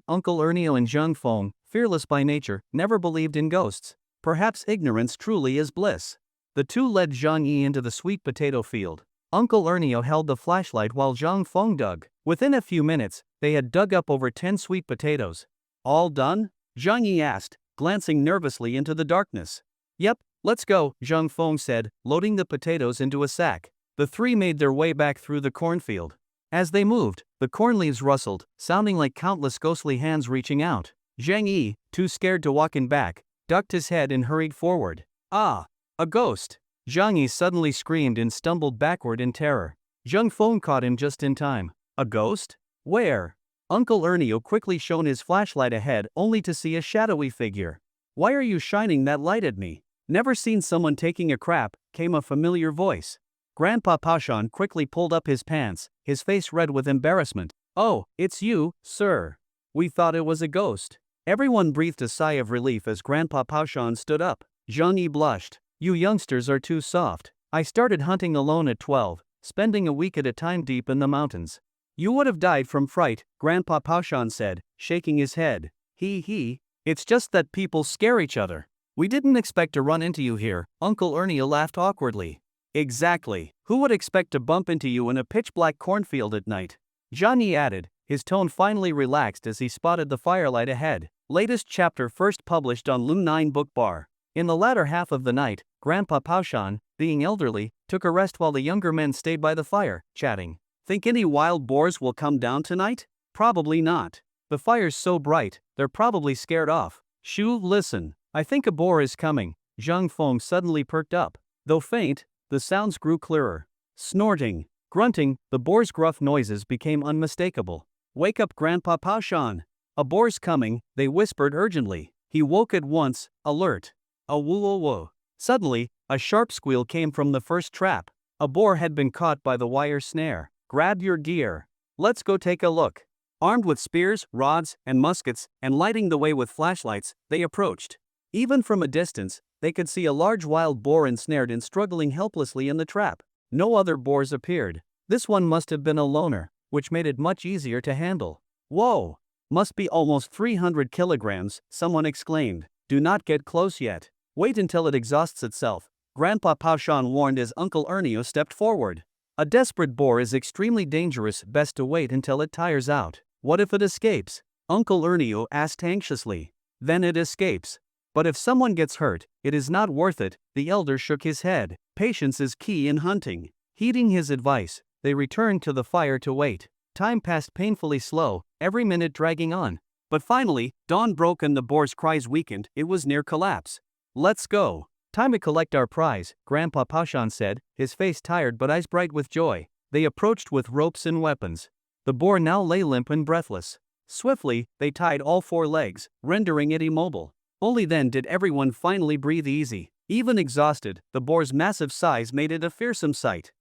Uncle Ernie and Zhang Feng, fearless by nature, never believed in ghosts. Perhaps ignorance truly is bliss. The two led Zhang Yi into the sweet potato field. Uncle Ernie held the flashlight while Zhang Feng dug. Within a few minutes, they had dug up over 10 sweet potatoes. All done? Zhang Yi asked, glancing nervously into the darkness. Yep, let's go, Zhang Feng said, loading the potatoes into a sack. The 3 made their way back through the cornfield. As they moved, the corn leaves rustled, sounding like countless ghostly hands reaching out. Zhang Yi, too scared to walk in back, ducked his head and hurried forward. Ah! A ghost! Zhang Yi suddenly screamed and stumbled backward in terror. Zhang Feng caught him just in time. A ghost? Where? Uncle Ernie quickly shone his flashlight ahead only to see a shadowy figure. Why are you shining that light at me? Never seen someone taking a crap, came a familiar voice. Grandpa Pashan quickly pulled up his pants, his face red with embarrassment. Oh, it's you, sir. We thought it was a ghost. Everyone breathed a sigh of relief as Grandpa Pashan stood up. Zhang Yi blushed. You youngsters are too soft. I started hunting alone at 12, spending a week at a time deep in the mountains. You would have died from fright, Grandpa Pashan said, shaking his head. It's just that people scare each other. We didn't expect to run into you here, Uncle Ernie laughed awkwardly. Exactly. Who would expect to bump into you in a pitch-black cornfield at night? Zhang Yi added, his tone finally relaxed as he spotted the firelight ahead. Latest chapter first published on Loom 9 Book Bar. In the latter half of the night, Grandpa Paushan, being elderly, took a rest while the younger men stayed by the fire, chatting. Think any wild boars will come down tonight? Probably not. The fire's so bright, they're probably scared off. Shu, listen. I think a boar is coming. Zhang Feng suddenly perked up. Though faint, the sounds grew clearer. Snorting, grunting, the boar's gruff noises became unmistakable. Wake up, Grandpa Paushan. A boar's coming, they whispered urgently. He woke at once, alert. A woo-woo-woo. Suddenly, a sharp squeal came from the first trap. A boar had been caught by the wire snare. Grab your gear. Let's go take a look. Armed with spears, rods, and muskets, and lighting the way with flashlights, they approached. Even from a distance, they could see a large wild boar ensnared and struggling helplessly in the trap. No other boars appeared. This one must have been a loner, which made it much easier to handle. Whoa! Must be almost 300 kilograms, someone exclaimed. Do not get close yet. Wait until it exhausts itself, Grandpa Paushan warned as Uncle Ernio stepped forward. A desperate boar is extremely dangerous, best to wait until it tires out. What if it escapes? Uncle Ernio asked anxiously. Then it escapes. But if someone gets hurt, it is not worth it, the elder shook his head. Patience is key in hunting. Heeding his advice, they returned to the fire to wait. Time passed painfully slow, every minute dragging on. But finally, dawn broke and the boar's cries weakened, it was near collapse. Let's go. Time to collect our prize, Grandpa Paushan said, his face tired but eyes bright with joy. They approached with ropes and weapons. The boar now lay limp and breathless. Swiftly, they tied all 4 legs, rendering it immobile. Only then did everyone finally breathe easy. Even exhausted, the boar's massive size made it a fearsome sight.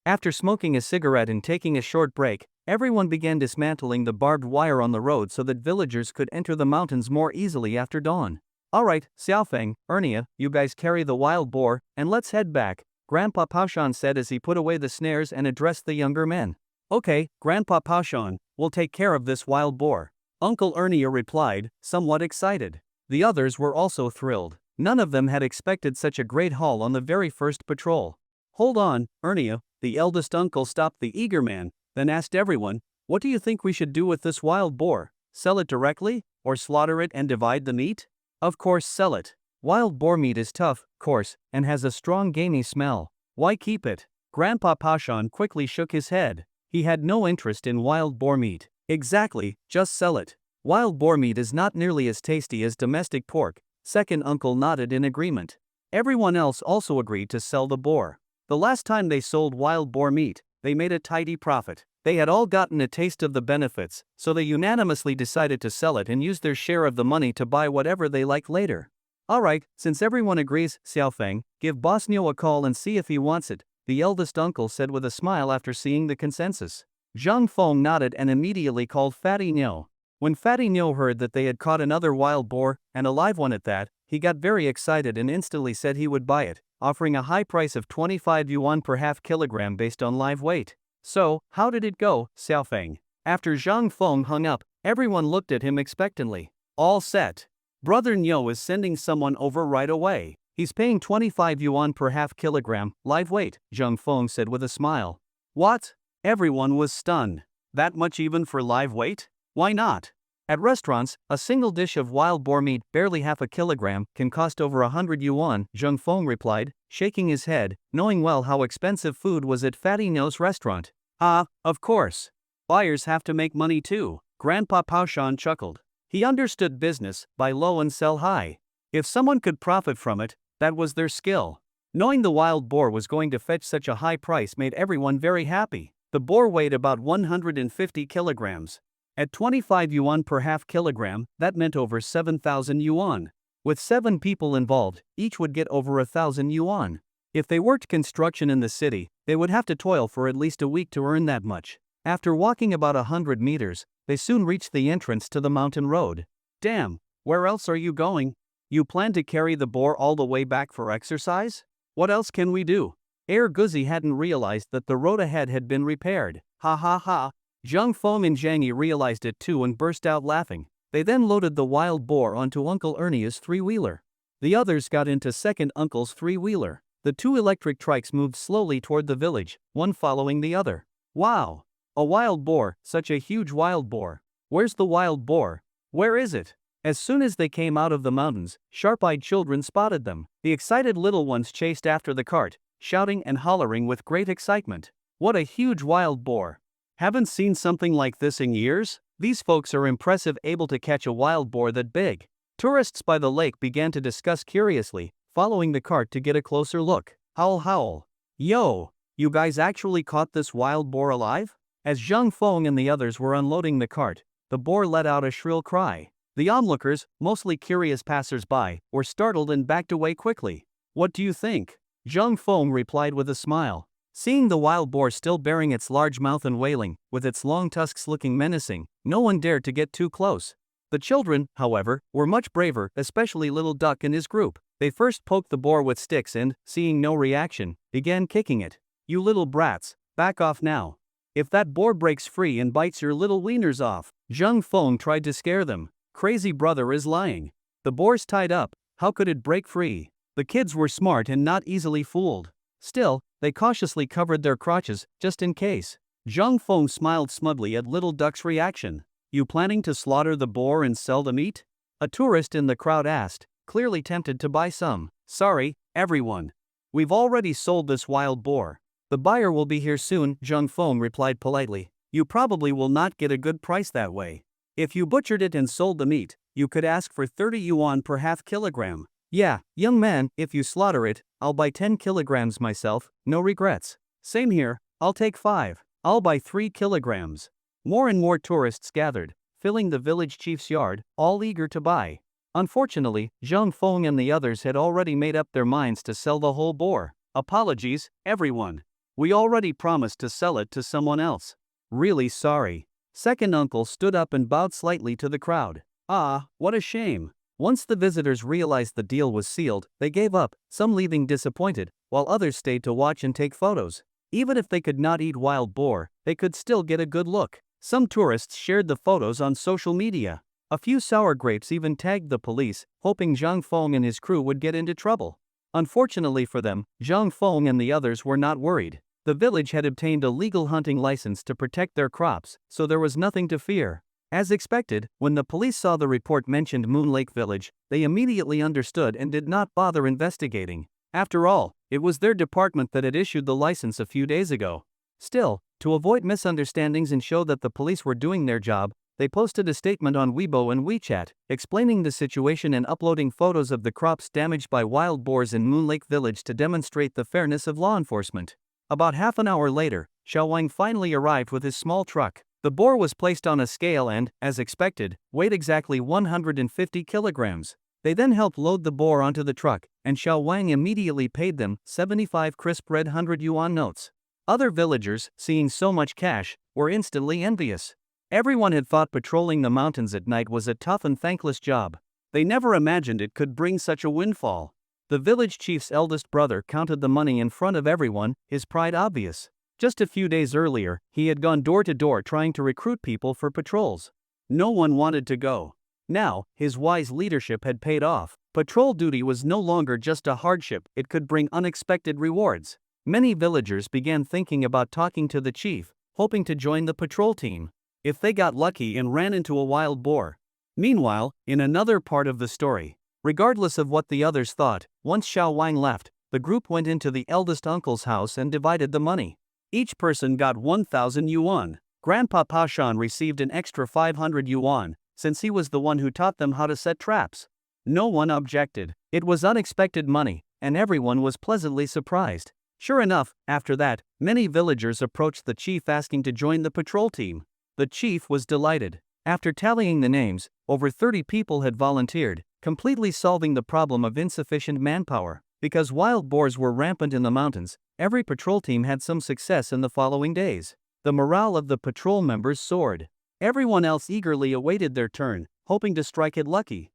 After smoking a cigarette and taking a short break, everyone began dismantling the barbed wire on the road so that villagers could enter the mountains more easily after dawn. Alright, Xiaofeng, Ernia, you guys carry the wild boar, and let's head back, Grandpa Paushan said as he put away the snares and addressed the younger men. Okay, Grandpa Paushan, we'll take care of this wild boar. Uncle Ernia replied, somewhat excited. The others were also thrilled. None of them had expected such a great haul on the very first patrol. Hold on, Ernia, the eldest uncle stopped the eager man, then asked everyone, what do you think we should do with this wild boar? Sell it directly, or slaughter it and divide the meat? Of course sell it. Wild boar meat is tough, coarse, and has a strong gamey smell. Why keep it? Grandpa Paushan quickly shook his head. He had no interest in wild boar meat. Exactly, just sell it. Wild boar meat is not nearly as tasty as domestic pork. Second uncle nodded in agreement. Everyone else also agreed to sell the boar. The last time they sold wild boar meat, they made a tidy profit. They had all gotten a taste of the benefits, so they unanimously decided to sell it and use their share of the money to buy whatever they like later. Alright, since everyone agrees, Xiaofeng, give Boss Niu a call and see if he wants it, the eldest uncle said with a smile after seeing the consensus. Zhang Feng nodded and immediately called Fatty Niu. When Fatty Niu heard that they had caught another wild boar, and a live one at that, he got very excited and instantly said he would buy it, offering a high price of 25 yuan per half kilogram based on live weight. So, how did it go, Xiaofeng? After Zhang Feng hung up, everyone looked at him expectantly. All set. Brother Niu is sending someone over right away. He's paying 25 yuan per half kilogram, live weight, Zhang Feng said with a smile. What? Everyone was stunned. That much even for live weight? Why not? At restaurants, a single dish of wild boar meat, barely half a kilogram, can cost over 100 yuan, Zhang Feng replied, shaking his head, knowing well how expensive food was at Fatty Niu's restaurant. Ah, of course. Buyers have to make money too, Grandpa Paoshan chuckled. He understood business, buy low and sell high. If someone could profit from it, that was their skill. Knowing the wild boar was going to fetch such a high price made everyone very happy. The boar weighed about 150 kilograms. At 25 yuan per half kilogram, that meant over 7,000 yuan. With 7 people involved, each would get over 1,000 yuan. If they worked construction in the city, they would have to toil for at least a week to earn that much. After walking about 100 meters, they soon reached the entrance to the mountain road. Damn, where else are you going? You plan to carry the boar all the way back for exercise? What else can we do? Guzi hadn't realized that the road ahead had been repaired. Ha ha ha. Zhang Feng and Zhang Yi realized it too and burst out laughing. They then loaded the wild boar onto Uncle Ernie's three-wheeler. The others got into second uncle's three-wheeler. The 2 electric trikes moved slowly toward the village, one following the other. Wow! A wild boar, such a huge wild boar. Where's the wild boar? Where is it? As soon as they came out of the mountains, sharp-eyed children spotted them. The excited little ones chased after the cart, shouting and hollering with great excitement. What a huge wild boar! Haven't seen something like this in years? These folks are impressive, able to catch a wild boar that big. Tourists by the lake began to discuss curiously, following the cart to get a closer look. Howl howl. Yo, you guys actually caught this wild boar alive? As Zhang Feng and the others were unloading the cart, the boar let out a shrill cry. The onlookers, mostly curious passers-by, were startled and backed away quickly. What do you think? Zhang Feng replied with a smile. Seeing the wild boar still baring its large mouth and wailing, with its long tusks looking menacing, no one dared to get too close. The children, however, were much braver, especially Little Duck and his group. They first poked the boar with sticks and, seeing no reaction, began kicking it. You little brats, back off now. If that boar breaks free and bites your little wieners off. Zhang Feng tried to scare them. Crazy brother is lying. The boar's tied up, how could it break free? The kids were smart and not easily fooled. Still, they cautiously covered their crotches, just in case. Zhang Feng smiled smugly at Little Duck's reaction. You planning to slaughter the boar and sell the meat? A tourist in the crowd asked, clearly tempted to buy some. Sorry, everyone. We've already sold this wild boar. The buyer will be here soon, Zhang Feng replied politely. You probably will not get a good price that way. If you butchered it and sold the meat, you could ask for 30 yuan per half kilogram. Yeah, young man, if you slaughter it, I'll buy 10 kilograms myself, no regrets. Same here, I'll take 5. I'll buy 3 kilograms. More and more tourists gathered, filling the village chief's yard, all eager to buy. Unfortunately, Zhang Feng and the others had already made up their minds to sell the whole boar. Apologies, everyone. We already promised to sell it to someone else. Really sorry. Second uncle stood up and bowed slightly to the crowd. Ah, what a shame. Once the visitors realized the deal was sealed, they gave up, some leaving disappointed, while others stayed to watch and take photos. Even if they could not eat wild boar, they could still get a good look. Some tourists shared the photos on social media. A few sour grapes even tagged the police, hoping Zhang Feng and his crew would get into trouble. Unfortunately for them, Zhang Feng and the others were not worried. The village had obtained a legal hunting license to protect their crops, so there was nothing to fear. As expected, when the police saw the report mentioned Moon Lake Village, they immediately understood and did not bother investigating. After all, it was their department that had issued the license a few days ago. Still, to avoid misunderstandings and show that the police were doing their job, they posted a statement on Weibo and WeChat, explaining the situation and uploading photos of the crops damaged by wild boars in Moon Lake Village to demonstrate the fairness of law enforcement. About half an hour later, Xiao Wang finally arrived with his small truck. The boar was placed on a scale and, as expected, weighed exactly 150 kilograms. They then helped load the boar onto the truck, and Xiao Wang immediately paid them 75 crisp red 100 yuan notes. Other villagers, seeing so much cash, were instantly envious. Everyone had thought patrolling the mountains at night was a tough and thankless job. They never imagined it could bring such a windfall. The village chief's eldest brother counted the money in front of everyone, his pride obvious. Just a few days earlier, he had gone door to door trying to recruit people for patrols. No one wanted to go. Now, his wise leadership had paid off. Patrol duty was no longer just a hardship, it could bring unexpected rewards. Many villagers began thinking about talking to the chief, hoping to join the patrol team. If they got lucky and ran into a wild boar. Meanwhile, in another part of the story, regardless of what the others thought, once Xiao Wang left, the group went into the eldest uncle's house and divided the money. Each person got 1,000 yuan. Grandpa Pashan received an extra 500 yuan, since he was the one who taught them how to set traps. No one objected. It was unexpected money, and everyone was pleasantly surprised. Sure enough, after that, many villagers approached the chief asking to join the patrol team. The chief was delighted. After tallying the names, over 30 people had volunteered, completely solving the problem of insufficient manpower. Because wild boars were rampant in the mountains, every patrol team had some success in the following days. The morale of the patrol members soared. Everyone else eagerly awaited their turn, hoping to strike it lucky.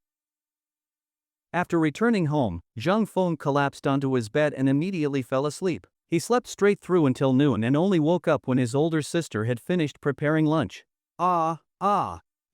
After returning home, Zhang Feng collapsed onto his bed and immediately fell asleep. He slept straight through until noon and only woke up when his older sister had finished preparing lunch.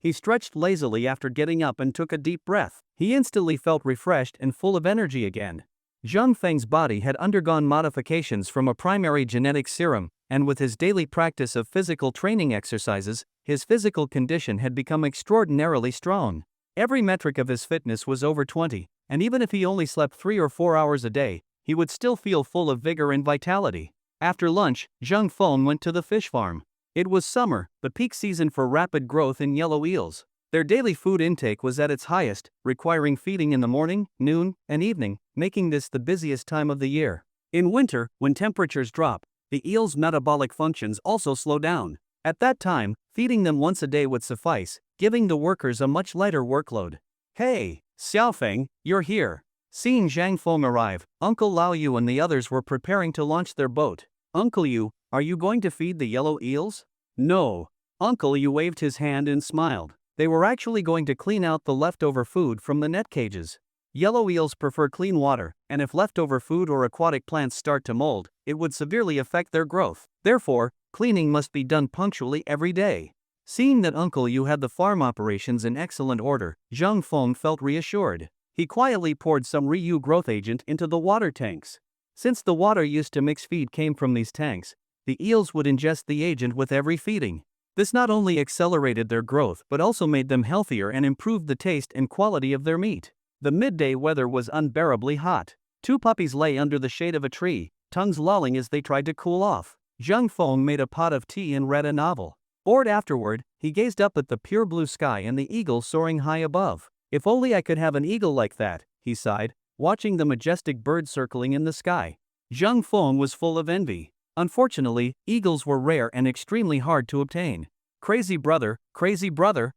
He stretched lazily after getting up and took a deep breath. He instantly felt refreshed and full of energy again. Zhang Feng's body had undergone modifications from a primary genetic serum, and with his daily practice of physical training exercises, his physical condition had become extraordinarily strong. Every metric of his fitness was over 20, and even if he only slept 3 or 4 hours a day, he would still feel full of vigor and vitality. After lunch, Zhang Feng went to the fish farm. It was summer, the peak season for rapid growth in yellow eels. Their daily food intake was at its highest, requiring feeding in the morning, noon, and evening, making this the busiest time of the year. In winter, when temperatures drop, the eels' metabolic functions also slow down. At that time, feeding them once a day would suffice, giving the workers a much lighter workload. "Hey, Xiaofeng, you're here." Seeing Zhang Feng arrive, Uncle Lao Yu and the others were preparing to launch their boat. "Uncle Yu, are you going to feed the yellow eels?" "No." Uncle Yu waved his hand and smiled. They were actually going to clean out the leftover food from the net cages. Yellow eels prefer clean water, and if leftover food or aquatic plants start to mold, it would severely affect their growth. Therefore, cleaning must be done punctually every day. Seeing that Uncle Yu had the farm operations in excellent order, Zhang Feng felt reassured. He quietly poured some Ryu growth agent into the water tanks. Since the water used to mix feed came from these tanks, the eels would ingest the agent with every feeding. This not only accelerated their growth but also made them healthier and improved the taste and quality of their meat. The midday weather was unbearably hot. 2 puppies lay under the shade of a tree, tongues lolling as they tried to cool off. Zhang Feng made a pot of tea and read a novel. Bored afterward, he gazed up at the pure blue sky and the eagle soaring high above. "If only I could have an eagle like that," he sighed, watching the majestic bird circling in the sky. Zhang Feng was full of envy. Unfortunately, eagles were rare and extremely hard to obtain. Crazy brother,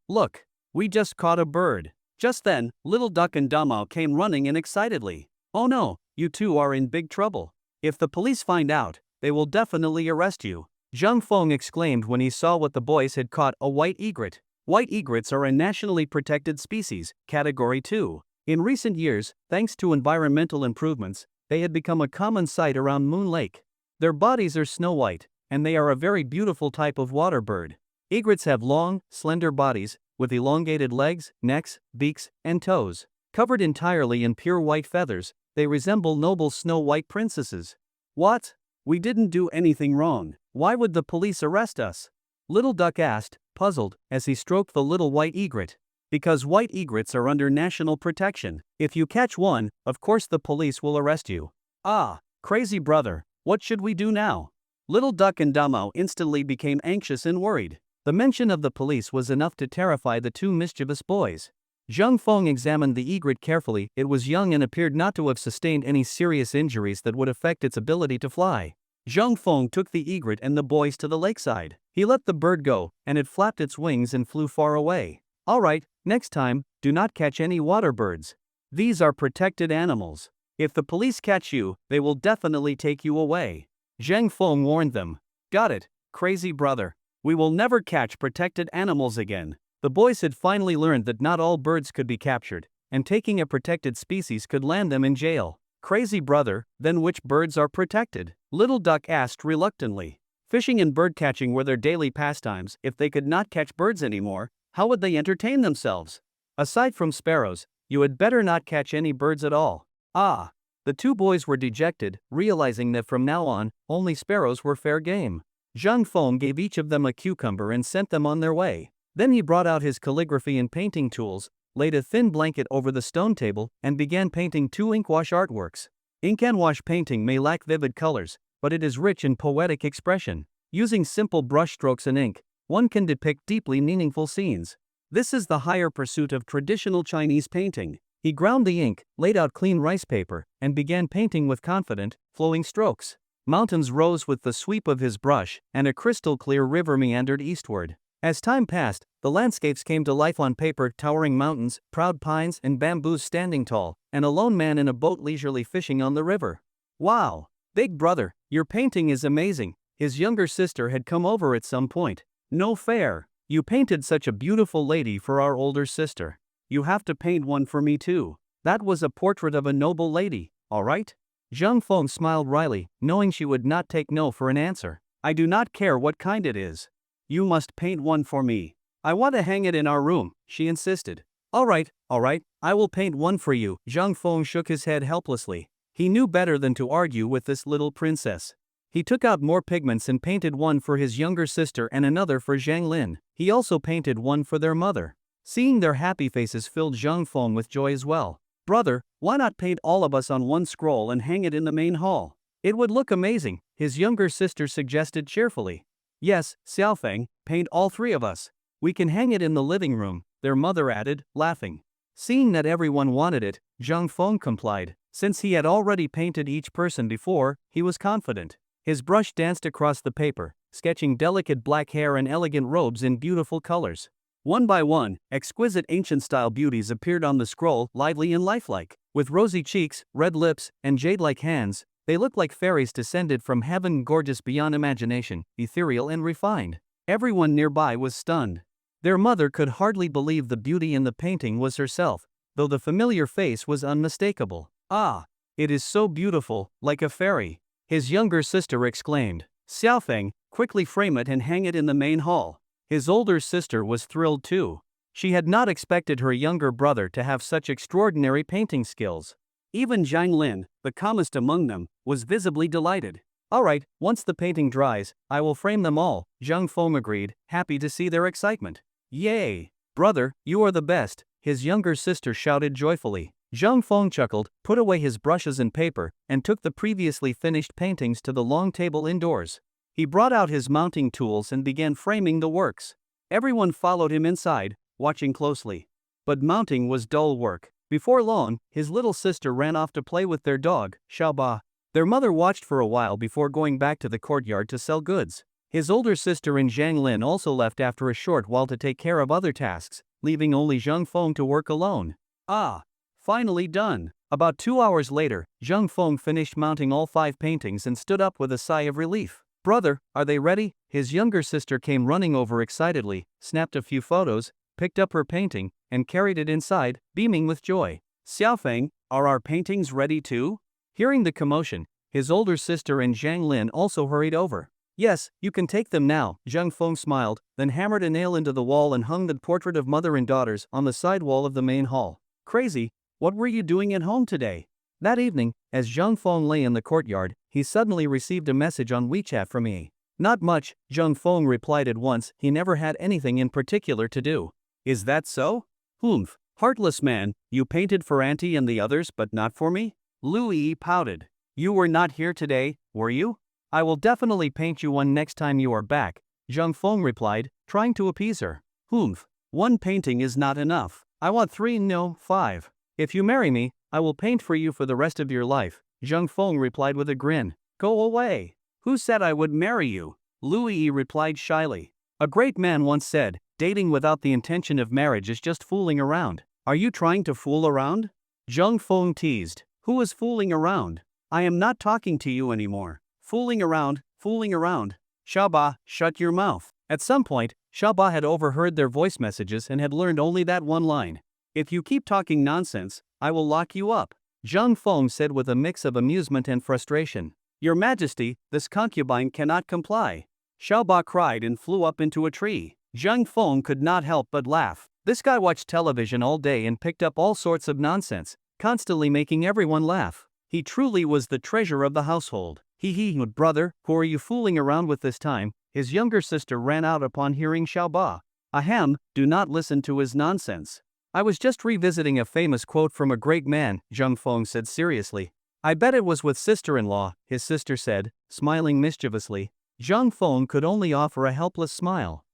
look! We just caught a bird." Just then, Little Duck and Damao came running in excitedly. "Oh no, you two are in big trouble. If the police find out, they will definitely arrest you," Zhang Feng exclaimed when he saw what the boys had caught: a white egret. White egrets are a nationally protected species, Category 2. In recent years, thanks to environmental improvements, they had become a common sight around Moon Lake. Their bodies are snow white, and they are a very beautiful type of water bird. Egrets have long, slender bodies, with elongated legs, necks, beaks, and toes. Covered entirely in pure white feathers, they resemble noble snow-white princesses. "What? We didn't do anything wrong. Why would the police arrest us?" Little Duck asked, puzzled, as he stroked the little white egret. "Because white egrets are under national protection. If you catch one, of course the police will arrest you." "Ah, crazy brother, what should we do now?" Little Duck and Damao instantly became anxious and worried. The mention of the police was enough to terrify the two mischievous boys. Zhang Feng examined the egret carefully. It was young and appeared not to have sustained any serious injuries that would affect its ability to fly. Zhang Feng took the egret and the boys to the lakeside. He let the bird go, and it flapped its wings and flew far away. Alright, next time, do not catch any water birds. These are protected animals. If the police catch you, they will definitely take you away. Zhang Feng warned them. Got it, crazy brother. We will never catch protected animals again. The boys had finally learned that not all birds could be captured, and taking a protected species could land them in jail. Crazy brother, then which birds are protected? Little Duck asked reluctantly. Fishing and birdcatching were their daily pastimes. If they could not catch birds anymore, how would they entertain themselves? Aside from sparrows, you had better not catch any birds at all. Ah! The two boys were dejected, realizing that from now on, only sparrows were fair game. Zhang Feng gave each of them a cucumber and sent them on their way. Then he brought out his calligraphy and painting tools, laid a thin blanket over the stone table, and began painting two inkwash artworks. Inkwash painting may lack vivid colors, but it is rich in poetic expression. Using simple brushstrokes and ink, one can depict deeply meaningful scenes. This is the higher pursuit of traditional Chinese painting. He ground the ink, laid out clean rice paper, and began painting with confident, flowing strokes. Mountains rose with the sweep of his brush, and a crystal-clear river meandered eastward. As time passed, the landscapes came to life on paper: towering mountains, proud pines, and bamboos standing tall, and a lone man in a boat leisurely fishing on the river. Wow! Big brother, your painting is amazing. His younger sister had come over at some point. No fair. You painted such a beautiful lady for our older sister. You have to paint one for me too. That was a portrait of a noble lady, alright? Zhang Feng smiled wryly, knowing she would not take no for an answer. I do not care what kind it is. You must paint one for me. I want to hang it in our room, she insisted. Alright, I will paint one for you. Zhang Feng shook his head helplessly. He knew better than to argue with this little princess. He took out more pigments and painted one for his younger sister and another for Zhang Lin. He also painted one for their mother. Seeing their happy faces filled Zhang Feng with joy as well. Brother, why not paint all of us on one scroll and hang it in the main hall? It would look amazing, his younger sister suggested cheerfully. Yes, Xiaofeng, paint all three of us. We can hang it in the living room, their mother added, laughing. Seeing that everyone wanted it, Zhang Feng complied. Since he had already painted each person before, he was confident. His brush danced across the paper, sketching delicate black hair and elegant robes in beautiful colors. One by one, exquisite ancient-style beauties appeared on the scroll, lively and lifelike. With rosy cheeks, red lips, and jade-like hands, they looked like fairies descended from heaven, gorgeous beyond imagination, ethereal and refined. Everyone nearby was stunned. Their mother could hardly believe the beauty in the painting was herself, though the familiar face was unmistakable. Ah! It is so beautiful, like a fairy. His younger sister exclaimed. Xiaofeng, quickly frame it and hang it in the main hall. His older sister was thrilled too. She had not expected her younger brother to have such extraordinary painting skills. Even Zhang Lin, the calmest among them, was visibly delighted. Alright, once the painting dries, I will frame them all, Zhang Feng agreed, happy to see their excitement. Yay! Brother, you are the best, his younger sister shouted joyfully. Zhang Feng chuckled, put away his brushes and paper, and took the previously finished paintings to the long table indoors. He brought out his mounting tools and began framing the works. Everyone followed him inside, watching closely. But mounting was dull work. Before long, his little sister ran off to play with their dog, Xiaoba. Their mother watched for a while before going back to the courtyard to sell goods. His older sister and Zhang Lin also left after a short while to take care of other tasks, leaving only Zhang Feng to work alone. Ah! Finally done. About 2 hours later, Zhang Feng finished mounting all 5 paintings and stood up with a sigh of relief. Brother, are they ready? His younger sister came running over excitedly, snapped a few photos, picked up her painting, and carried it inside, beaming with joy. Xiaofeng, are our paintings ready too? Hearing the commotion, his older sister and Zhang Lin also hurried over. Yes, you can take them now, Zhang Feng smiled, then hammered a nail into the wall and hung the portrait of mother and daughters on the side wall of the main hall. Crazy, what were you doing at home today? That evening, as Zhang Feng lay in the courtyard, he suddenly received a message on WeChat from me. Not much, Zhang Feng replied at once. He never had anything in particular to do. Is that so? Humph, heartless man, you painted for Auntie and the others but not for me? Lu Yi pouted. You were not here today, were you? I will definitely paint you one next time you are back, Zhang Feng replied, trying to appease her. "Humph. One painting is not enough. I want 3, no, 5. If you marry me, I will paint for you for the rest of your life," Zhang Feng replied with a grin. "Go away. Who said I would marry you?" Lu Yi replied shyly. "A great man once said, dating without the intention of marriage is just fooling around. Are you trying to fool around?" Zhang Feng teased. "Who is fooling around? I am not talking to you anymore. Fooling around, fooling around. Xiaoba, shut your mouth." At some point, Xiaoba had overheard their voice messages and had learned only that one line. "If you keep talking nonsense, I will lock you up," Zhang Feng said with a mix of amusement and frustration. "Your Majesty, this concubine cannot comply." Xiaoba cried and flew up into a tree. Zhang Feng could not help but laugh. This guy watched television all day and picked up all sorts of nonsense, constantly making everyone laugh. He truly was the treasure of the household. "Hee, brother, who are you fooling around with this time?" his younger sister ran out upon hearing Xiaoba. "Ahem, do not listen to his nonsense. I was just revisiting a famous quote from a great man," Zhang Feng said seriously. "I bet it was with sister-in-law," his sister said, smiling mischievously. Zhang Feng could only offer a helpless smile.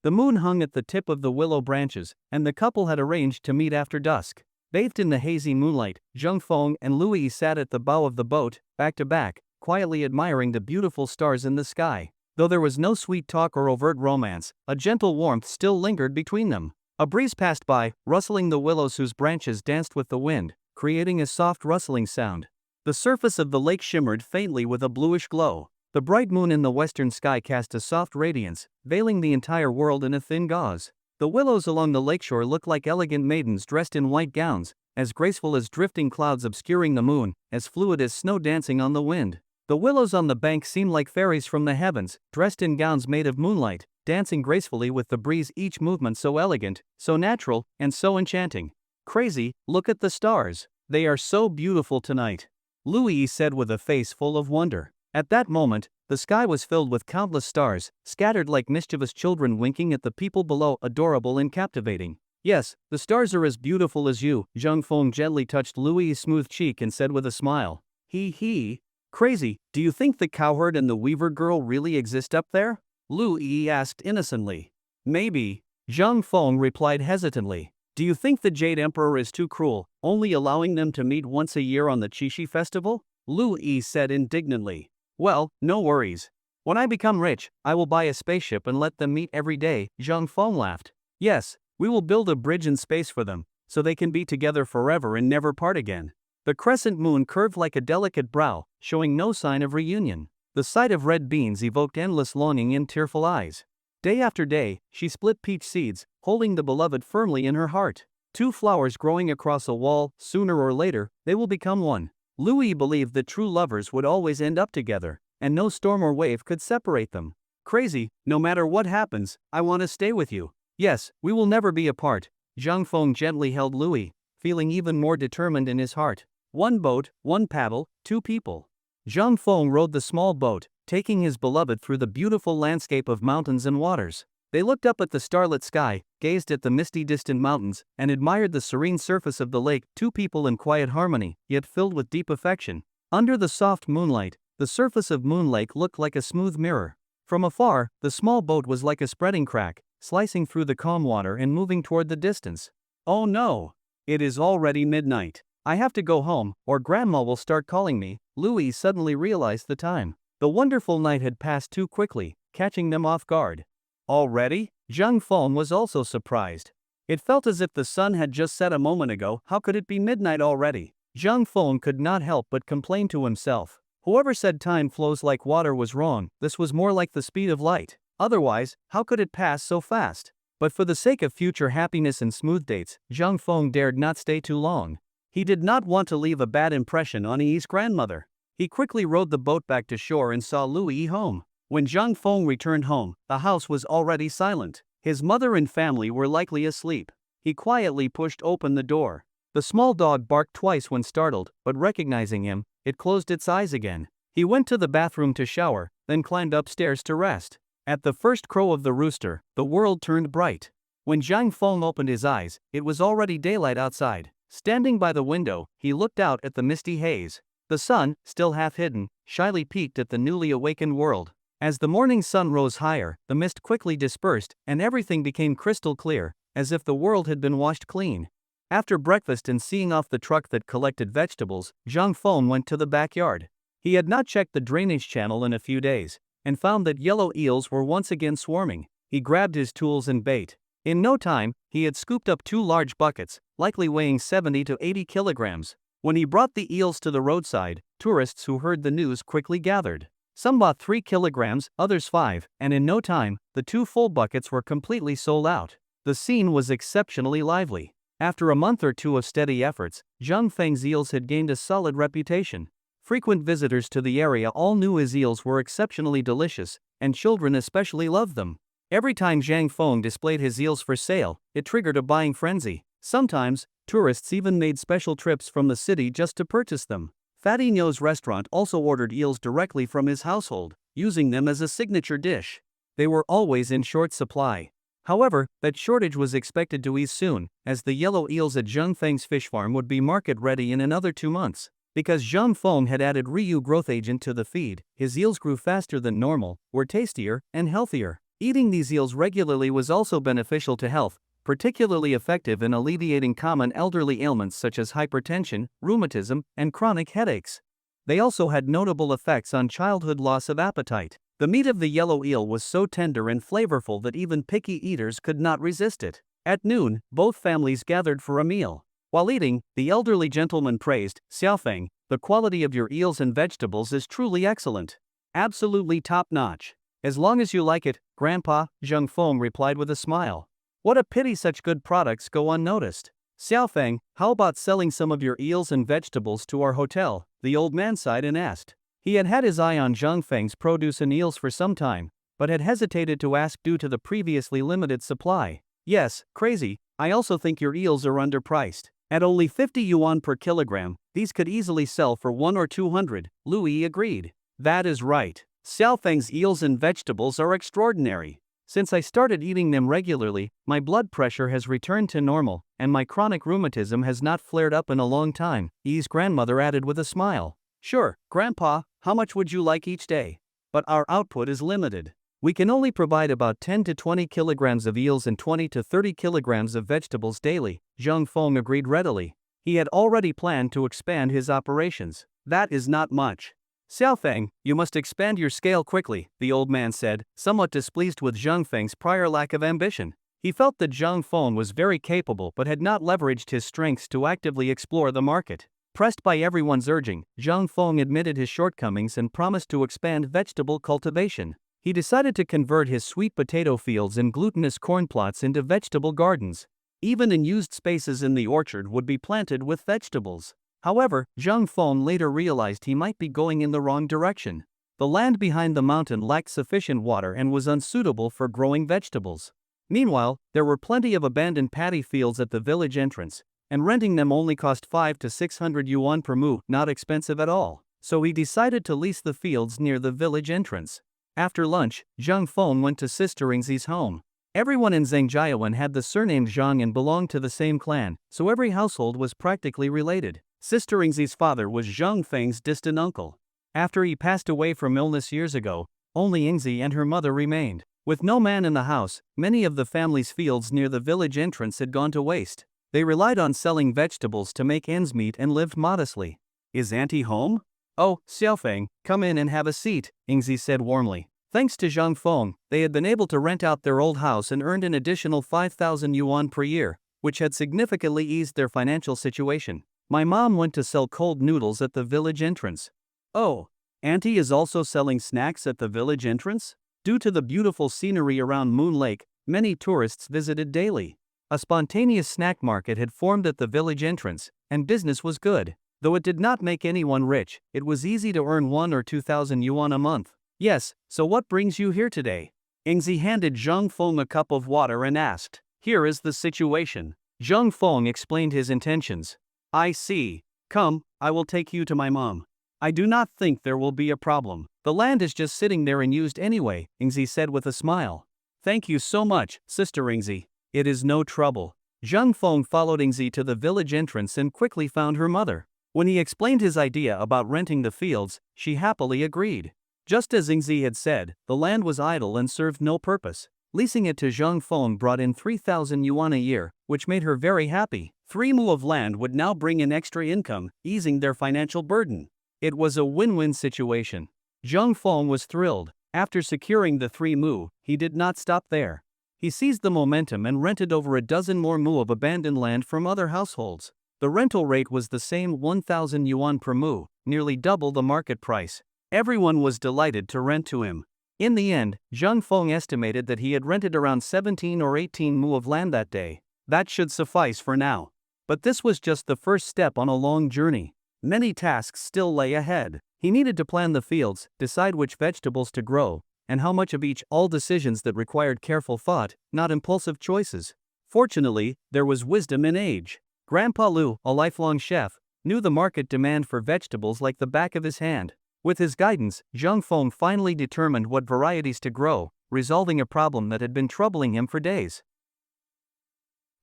The moon hung at the tip of the willow branches, and the couple had arranged to meet after dusk. Bathed in the hazy moonlight, Zhang Feng and Louis sat at the bow of the boat, back to back, quietly admiring the beautiful stars in the sky. Though there was no sweet talk or overt romance, a gentle warmth still lingered between them. A breeze passed by, rustling the willows whose branches danced with the wind, creating a soft rustling sound. The surface of the lake shimmered faintly with a bluish glow. The bright moon in the western sky cast a soft radiance, veiling the entire world in a thin gauze. The willows along the lakeshore looked like elegant maidens dressed in white gowns, as graceful as drifting clouds obscuring the moon, as fluid as snow dancing on the wind. The willows on the bank seemed like fairies from the heavens, dressed in gowns made of moonlight, dancing gracefully with the breeze, each movement so elegant, so natural, and so enchanting. "Crazy, look at the stars. They are so beautiful tonight," Louis said with a face full of wonder. At that moment, the sky was filled with countless stars, scattered like mischievous children winking at the people below, adorable and captivating. "Yes, the stars are as beautiful as you," Zhang Feng gently touched Louis' smooth cheek and said with a smile. He. "Crazy, do you think the cowherd and the weaver girl really exist up there?" Louis asked innocently. "Maybe," Zhang Feng replied hesitantly. "Do you think the Jade Emperor is too cruel, only allowing them to meet once a year on the Qixi festival?" Louis said indignantly. "Well, no worries. When I become rich, I will buy a spaceship and let them meet every day," Zhang Feng laughed. "Yes, we will build a bridge in space for them, so they can be together forever and never part again." The crescent moon curved like a delicate brow, showing no sign of reunion. The sight of red beans evoked endless longing in tearful eyes. Day after day, she split peach seeds, holding the beloved firmly in her heart. Two flowers growing across a wall, sooner or later, they will become one. Louis believed that true lovers would always end up together, and no storm or wave could separate them. "Crazy, no matter what happens, I want to stay with you. Yes, we will never be apart." Zhang Feng gently held Louis, feeling even more determined in his heart. One boat, one paddle, two people. Zhang Feng rowed the small boat, taking his beloved through the beautiful landscape of mountains and waters. They looked up at the starlit sky, gazed at the misty distant mountains, and admired the serene surface of the lake, two people in quiet harmony, yet filled with deep affection. Under the soft moonlight, the surface of Moon Lake looked like a smooth mirror. From afar, the small boat was like a spreading crack, slicing through the calm water and moving toward the distance. "Oh no! It is already midnight. I have to go home, or Grandma will start calling me." Louis suddenly realized the time. The wonderful night had passed too quickly, catching them off guard. "Already?" Zhang Feng was also surprised. It felt as if the sun had just set a moment ago. How could it be midnight already? Zhang Feng could not help but complain to himself. Whoever said time flows like water was wrong. This was more like the speed of light. Otherwise, how could it pass so fast? But for the sake of future happiness and smooth dates, Zhang Feng dared not stay too long. He did not want to leave a bad impression on Yi's grandmother. He quickly rowed the boat back to shore and saw Louis home. When Zhang Feng returned home, the house was already silent. His mother and family were likely asleep. He quietly pushed open the door. The small dog barked twice when startled, but recognizing him, it closed its eyes again. He went to the bathroom to shower, then climbed upstairs to rest. At the first crow of the rooster, the world turned bright. When Zhang Feng opened his eyes, it was already daylight outside. Standing by the window, he looked out at the misty haze. The sun, still half hidden, shyly peeked at the newly awakened world. As the morning sun rose higher, the mist quickly dispersed, and everything became crystal clear, as if the world had been washed clean. After breakfast and seeing off the truck that collected vegetables, Zhang Feng went to the backyard. He had not checked the drainage channel in a few days, and found that yellow eels were once again swarming. He grabbed his tools and bait. In no time, he had scooped up 2 large buckets, likely weighing 70 to 80 kilograms. When he brought the eels to the roadside, tourists who heard the news quickly gathered. Some bought 3 kilograms, others 5, and in no time, the 2 full buckets were completely sold out. The scene was exceptionally lively. After a month or two of steady efforts, Zhang Feng's eels had gained a solid reputation. Frequent visitors to the area all knew his eels were exceptionally delicious, and children especially loved them. Every time Zhang Feng displayed his eels for sale, it triggered a buying frenzy. Sometimes, tourists even made special trips from the city just to purchase them. Fatty Nyo's restaurant also ordered eels directly from his household, using them as a signature dish. They were always in short supply. However, that shortage was expected to ease soon, as the yellow eels at Zhang Feng's fish farm would be market ready in another 2 months. Because Zhang Feng had added Ryu growth agent to the feed, his eels grew faster than normal, were tastier, and healthier. Eating these eels regularly was also beneficial to health, particularly effective in alleviating common elderly ailments such as hypertension, rheumatism, and chronic headaches. They also had notable effects on childhood loss of appetite. The meat of the yellow eel was so tender and flavorful that even picky eaters could not resist it. At noon, both families gathered for a meal. While eating, the elderly gentleman praised, "Xiaofeng, the quality of your eels and vegetables is truly excellent. Absolutely top-notch. As long as you like it, Grandpa," Zhang Feng replied with a smile. "What a pity such good products go unnoticed. Xiaofeng, how about selling some of your eels and vegetables to our hotel?" the old man sighed and asked. He had had his eye on Zhang Feng's produce and eels for some time, but had hesitated to ask due to the previously limited supply. "Yes, crazy, I also think your eels are underpriced. At only 50 yuan per kilogram, these could easily sell for 1 or 200, Louis agreed. "That is right. Xiaofeng's eels and vegetables are extraordinary. Since I started eating them regularly, my blood pressure has returned to normal, and my chronic rheumatism has not flared up in a long time," Yi's grandmother added with a smile. "Sure, Grandpa, how much would you like each day? But our output is limited. We can only provide about 10 to 20 kilograms of eels and 20 to 30 kilograms of vegetables daily," Zhang Feng agreed readily. He had already planned to expand his operations. "That is not much. Xiaofeng, you must expand your scale quickly," the old man said, somewhat displeased with Zhang Feng's prior lack of ambition. He felt that Zhang Feng was very capable but had not leveraged his strengths to actively explore the market. Pressed by everyone's urging, Zhang Feng admitted his shortcomings and promised to expand vegetable cultivation. He decided to convert his sweet potato fields and glutinous corn plots into vegetable gardens. Even unused spaces in the orchard would be planted with vegetables. However, Zhang Feng later realized he might be going in the wrong direction. The land behind the mountain lacked sufficient water and was unsuitable for growing vegetables. Meanwhile, there were plenty of abandoned paddy fields at the village entrance, and renting them only cost 5 to 600 yuan per mu, not expensive at all. So he decided to lease the fields near the village entrance. After lunch, Zhang Feng went to Sister Ingzi's home. Everyone in Zhangjiawan had the surname Zhang and belonged to the same clan, so every household was practically related. Sister Ingzi's father was Zhang Feng's distant uncle. After he passed away from illness years ago, only Ingzi and her mother remained. With no man in the house, many of the family's fields near the village entrance had gone to waste. They relied on selling vegetables to make ends meet and lived modestly. "Is Auntie home?" "Oh, Xiaofeng, come in and have a seat," Ingzi said warmly. Thanks to Zhang Feng, they had been able to rent out their old house and earned an additional 5,000 yuan per year, which had significantly eased their financial situation. "My mom went to sell cold noodles at the village entrance." "Oh, Auntie is also selling snacks at the village entrance?" Due to the beautiful scenery around Moon Lake, many tourists visited daily. A spontaneous snack market had formed at the village entrance, and business was good. Though it did not make anyone rich, it was easy to earn 1 or 2,000 yuan a month. "Yes, so what brings you here today?" Ingzi handed Zhang Feng a cup of water and asked. "Here is the situation." Zhang Feng explained his intentions. "I see. Come, I will take you to my mom. I do not think there will be a problem. The land is just sitting there unused anyway," Ingzi said with a smile. "Thank you so much, Sister Ingzi. It is no trouble." Zhang Feng followed Ingzi to the village entrance and quickly found her mother. When he explained his idea about renting the fields, she happily agreed. Just as Yingzi had said, the land was idle and served no purpose. Leasing it to Zhang Feng brought in 3,000 yuan a year, which made her very happy. 3 mu of land would now bring in extra income, easing their financial burden. It was a win-win situation. Zhang Feng was thrilled. After securing the 3 mu, he did not stop there. He seized the momentum and rented over a dozen more mu of abandoned land from other households. The rental rate was the same 1,000 yuan per mu, nearly double the market price. Everyone was delighted to rent to him. In the end, Zhang Feng estimated that he had rented around 17 or 18 mu of land that day. That should suffice for now. But this was just the first step on a long journey. Many tasks still lay ahead. He needed to plan the fields, decide which vegetables to grow, and how much of each, all decisions that required careful thought, not impulsive choices. Fortunately, there was wisdom in age. Grandpa Lu, a lifelong chef, knew the market demand for vegetables like the back of his hand. With his guidance, Zhang Feng finally determined what varieties to grow, resolving a problem that had been troubling him for days.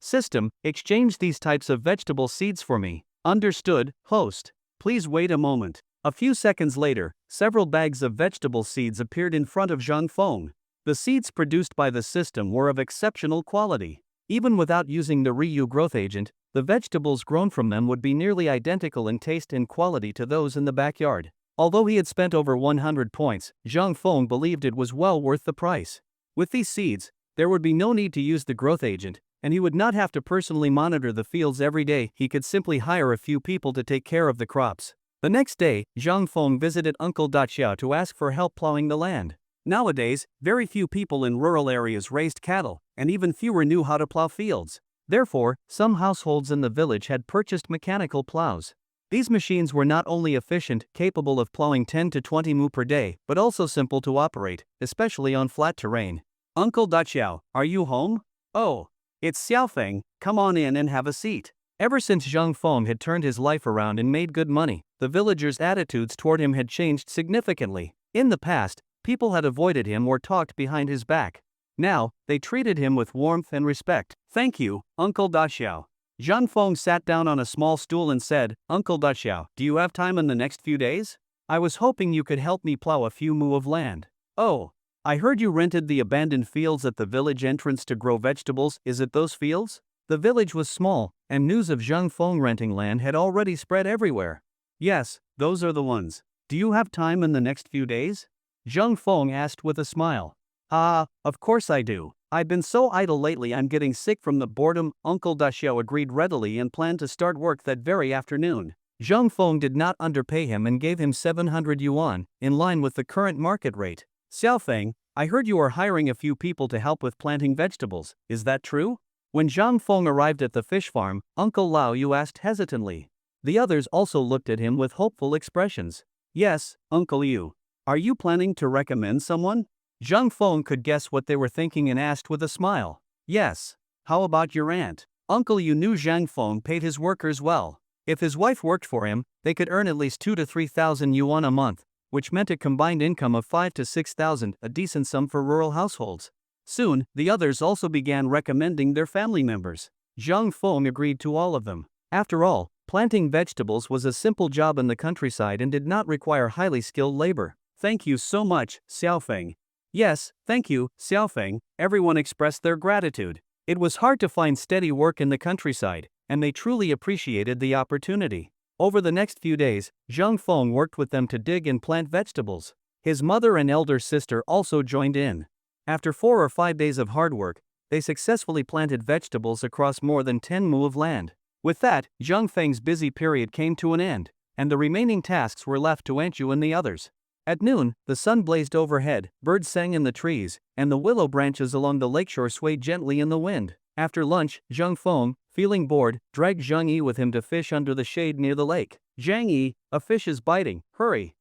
System, exchange these types of vegetable seeds for me. Understood, host. Please wait a moment. A few seconds later, several bags of vegetable seeds appeared in front of Zhang Feng. The seeds produced by the system were of exceptional quality. Even without using the Ryu growth agent, the vegetables grown from them would be nearly identical in taste and quality to those in the backyard. Although he had spent over 100 points, Zhang Feng believed it was well worth the price. With these seeds, there would be no need to use the growth agent, and he would not have to personally monitor the fields every day. He could simply hire a few people to take care of the crops. The next day, Zhang Feng visited Uncle Daqiao to ask for help plowing the land. Nowadays, very few people in rural areas raised cattle, and even fewer knew how to plow fields. Therefore, some households in the village had purchased mechanical plows. These machines were not only efficient, capable of plowing 10 to 20 mu per day, but also simple to operate, especially on flat terrain. Uncle Daqiao, are you home? Oh, it's Xiaofeng, come on in and have a seat. Ever since Zhang Feng had turned his life around and made good money, the villagers' attitudes toward him had changed significantly. In the past, people had avoided him or talked behind his back. Now, they treated him with warmth and respect. Thank you, Uncle Daqiao. Zhang Feng sat down on a small stool and said, Uncle Daqiao, do you have time in the next few days? I was hoping you could help me plow a few mu of land. Oh, I heard you rented the abandoned fields at the village entrance to grow vegetables. Is it those fields? The village was small, and news of Zhang Feng renting land had already spread everywhere. Yes, those are the ones. Do you have time in the next few days? Zhang Feng asked with a smile. Of course I do. I've been so idle lately I'm getting sick from the boredom. Uncle Daqiao agreed readily and planned to start work that very afternoon. Zhang Feng did not underpay him and gave him 700 yuan, in line with the current market rate. Xiaofeng, I heard you are hiring a few people to help with planting vegetables, is that true? When Zhang Feng arrived at the fish farm, Uncle Lao Yu asked hesitantly. The others also looked at him with hopeful expressions. Yes, Uncle Yu. Are you planning to recommend someone? Zhang Feng could guess what they were thinking and asked with a smile. Yes. How about your aunt? Uncle Yu knew Zhang Feng paid his workers well. If his wife worked for him, they could earn at least 2 to 3,000 yuan a month, which meant a combined income of 5 to 6,000, a decent sum for rural households. Soon, the others also began recommending their family members. Zhang Feng agreed to all of them. After all, planting vegetables was a simple job in the countryside and did not require highly skilled labor. Thank you so much, Xiaofeng. Yes, thank you, Xiaofeng. Everyone expressed their gratitude. It was hard to find steady work in the countryside, and they truly appreciated the opportunity. Over the next few days, Zhang Feng worked with them to dig and plant vegetables. His mother and elder sister also joined in. After 4 or 5 days of hard work, they successfully planted vegetables across more than 10 mu of land. With that, Zhang Feng's busy period came to an end, and the remaining tasks were left to Anchu and the others. At noon, the sun blazed overhead, birds sang in the trees, and the willow branches along the lakeshore swayed gently in the wind. After lunch, Zhang Feng, feeling bored, dragged Zhang Yi with him to fish under the shade near the lake. Zhang Yi, a fish is biting, hurry.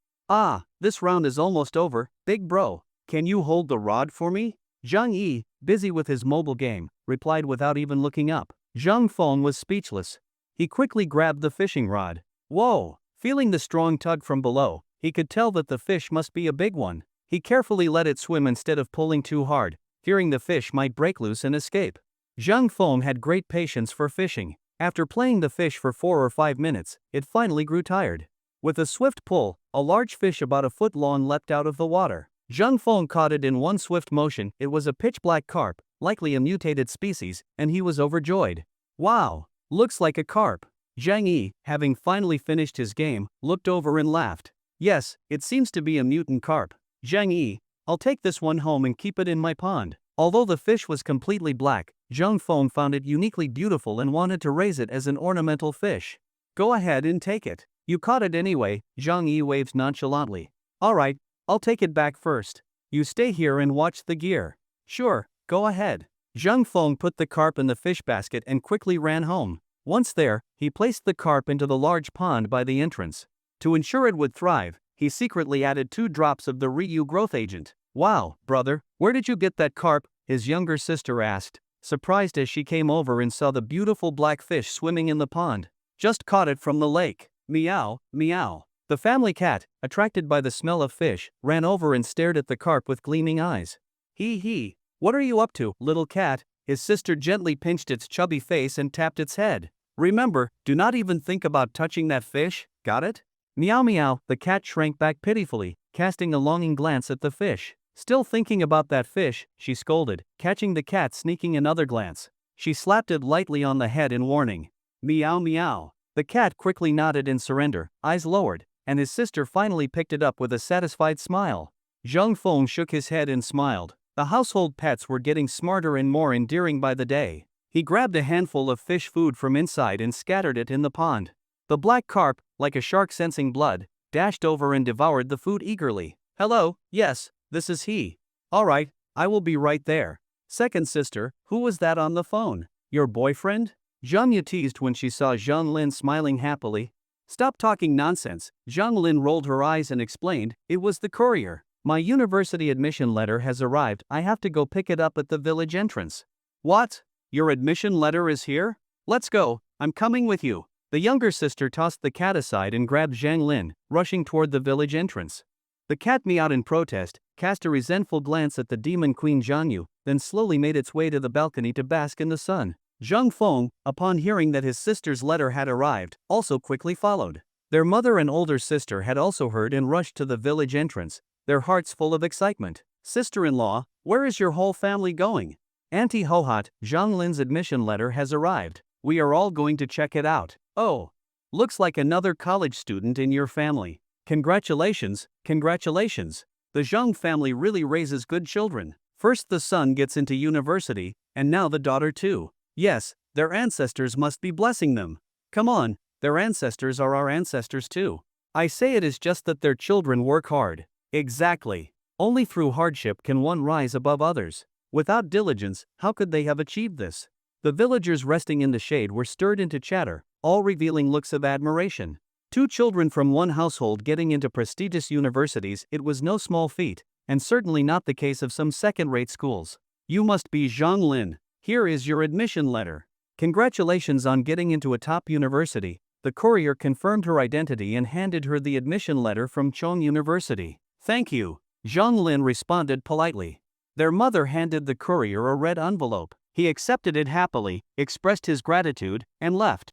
This round is almost over, big bro. Can you hold the rod for me? Zhang Yi, busy with his mobile game, replied without even looking up. Zhang Feng was speechless. He quickly grabbed the fishing rod. Whoa! Feeling the strong tug from below, he could tell that the fish must be a big one. He carefully let it swim instead of pulling too hard, fearing the fish might break loose and escape. Zhang Feng had great patience for fishing. After playing the fish for 4 or 5 minutes, it finally grew tired. With a swift pull, a large fish about a foot long leapt out of the water. Zhang Feng caught it in one swift motion. It was a pitch-black carp, likely a mutated species, and he was overjoyed. Wow, looks like a carp. Zhang Yi, having finally finished his game, looked over and laughed. Yes, it seems to be a mutant carp. Zhang Yi, I'll take this one home and keep it in my pond. Although the fish was completely black, Zhang Feng found it uniquely beautiful and wanted to raise it as an ornamental fish. Go ahead and take it. You caught it anyway, Zhang Yi waved nonchalantly. Alright, I'll take it back first. You stay here and watch the gear. Sure, go ahead. Zhang Feng put the carp in the fish basket and quickly ran home. Once there, he placed the carp into the large pond by the entrance. To ensure it would thrive, he secretly added 2 drops of the Ryu growth agent. Wow, brother, where did you get that carp? His younger sister asked, surprised as she came over and saw the beautiful black fish swimming in the pond. Just caught it from the lake. Meow, meow. The family cat, attracted by the smell of fish, ran over and stared at the carp with gleaming eyes. Hee. What are you up to, little cat? His sister gently pinched its chubby face and tapped its head. Remember, do not even think about touching that fish, got it? Meow meow, the cat shrank back pitifully, casting a longing glance at the fish. Still thinking about that fish, she scolded, catching the cat sneaking another glance. She slapped it lightly on the head in warning. Meow meow. The cat quickly nodded in surrender, eyes lowered, and his sister finally picked it up with a satisfied smile. Zhang Feng shook his head and smiled. The household pets were getting smarter and more endearing by the day. He grabbed a handful of fish food from inside and scattered it in the pond. The black carp, like a shark sensing blood, dashed over and devoured the food eagerly. Hello, yes, this is he. Alright, I will be right there. Second sister, who was that on the phone? Your boyfriend? Zhang Yu teased when she saw Zhang Lin smiling happily. Stop talking nonsense, Zhang Lin rolled her eyes and explained, it was the courier. My university admission letter has arrived, I have to go pick it up at the village entrance. What? Your admission letter is here? Let's go, I'm coming with you. The younger sister tossed the cat aside and grabbed Zhang Lin, rushing toward the village entrance. The cat meowed in protest, cast a resentful glance at the demon queen Zhang Yu, then slowly made its way to the balcony to bask in the sun. Zhang Feng, upon hearing that his sister's letter had arrived, also quickly followed. Their mother and older sister had also heard and rushed to the village entrance, their hearts full of excitement. Sister-in-law, where is your whole family going? Auntie Hohat, Zhang Lin's admission letter has arrived. We are all going to check it out. Oh, looks like another college student in your family. Congratulations, congratulations. The Zhang family really raises good children. First the son gets into university, and now the daughter too. Yes, their ancestors must be blessing them. Come on, their ancestors are our ancestors too. I say it is just that their children work hard. Exactly. Only through hardship can one rise above others. Without diligence, how could they have achieved this? The villagers resting in the shade were stirred into chatter, all revealing looks of admiration. 2 children from one household getting into prestigious universities, it was no small feat, and certainly not the case of some second-rate schools. You must be Zhang Lin. Here is your admission letter. Congratulations on getting into a top university. The courier confirmed her identity and handed her the admission letter from Chong University. Thank you, Zhang Lin responded politely. Their mother handed the courier a red envelope. He accepted it happily, expressed his gratitude, and left.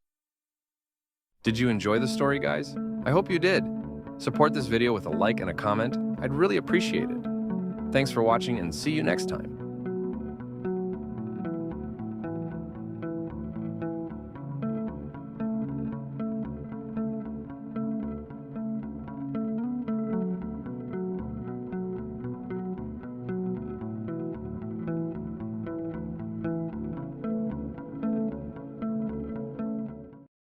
Did you enjoy the story, guys? I hope you did. Support this video with a like and a comment. I'd really appreciate it. Thanks for watching and see you next time.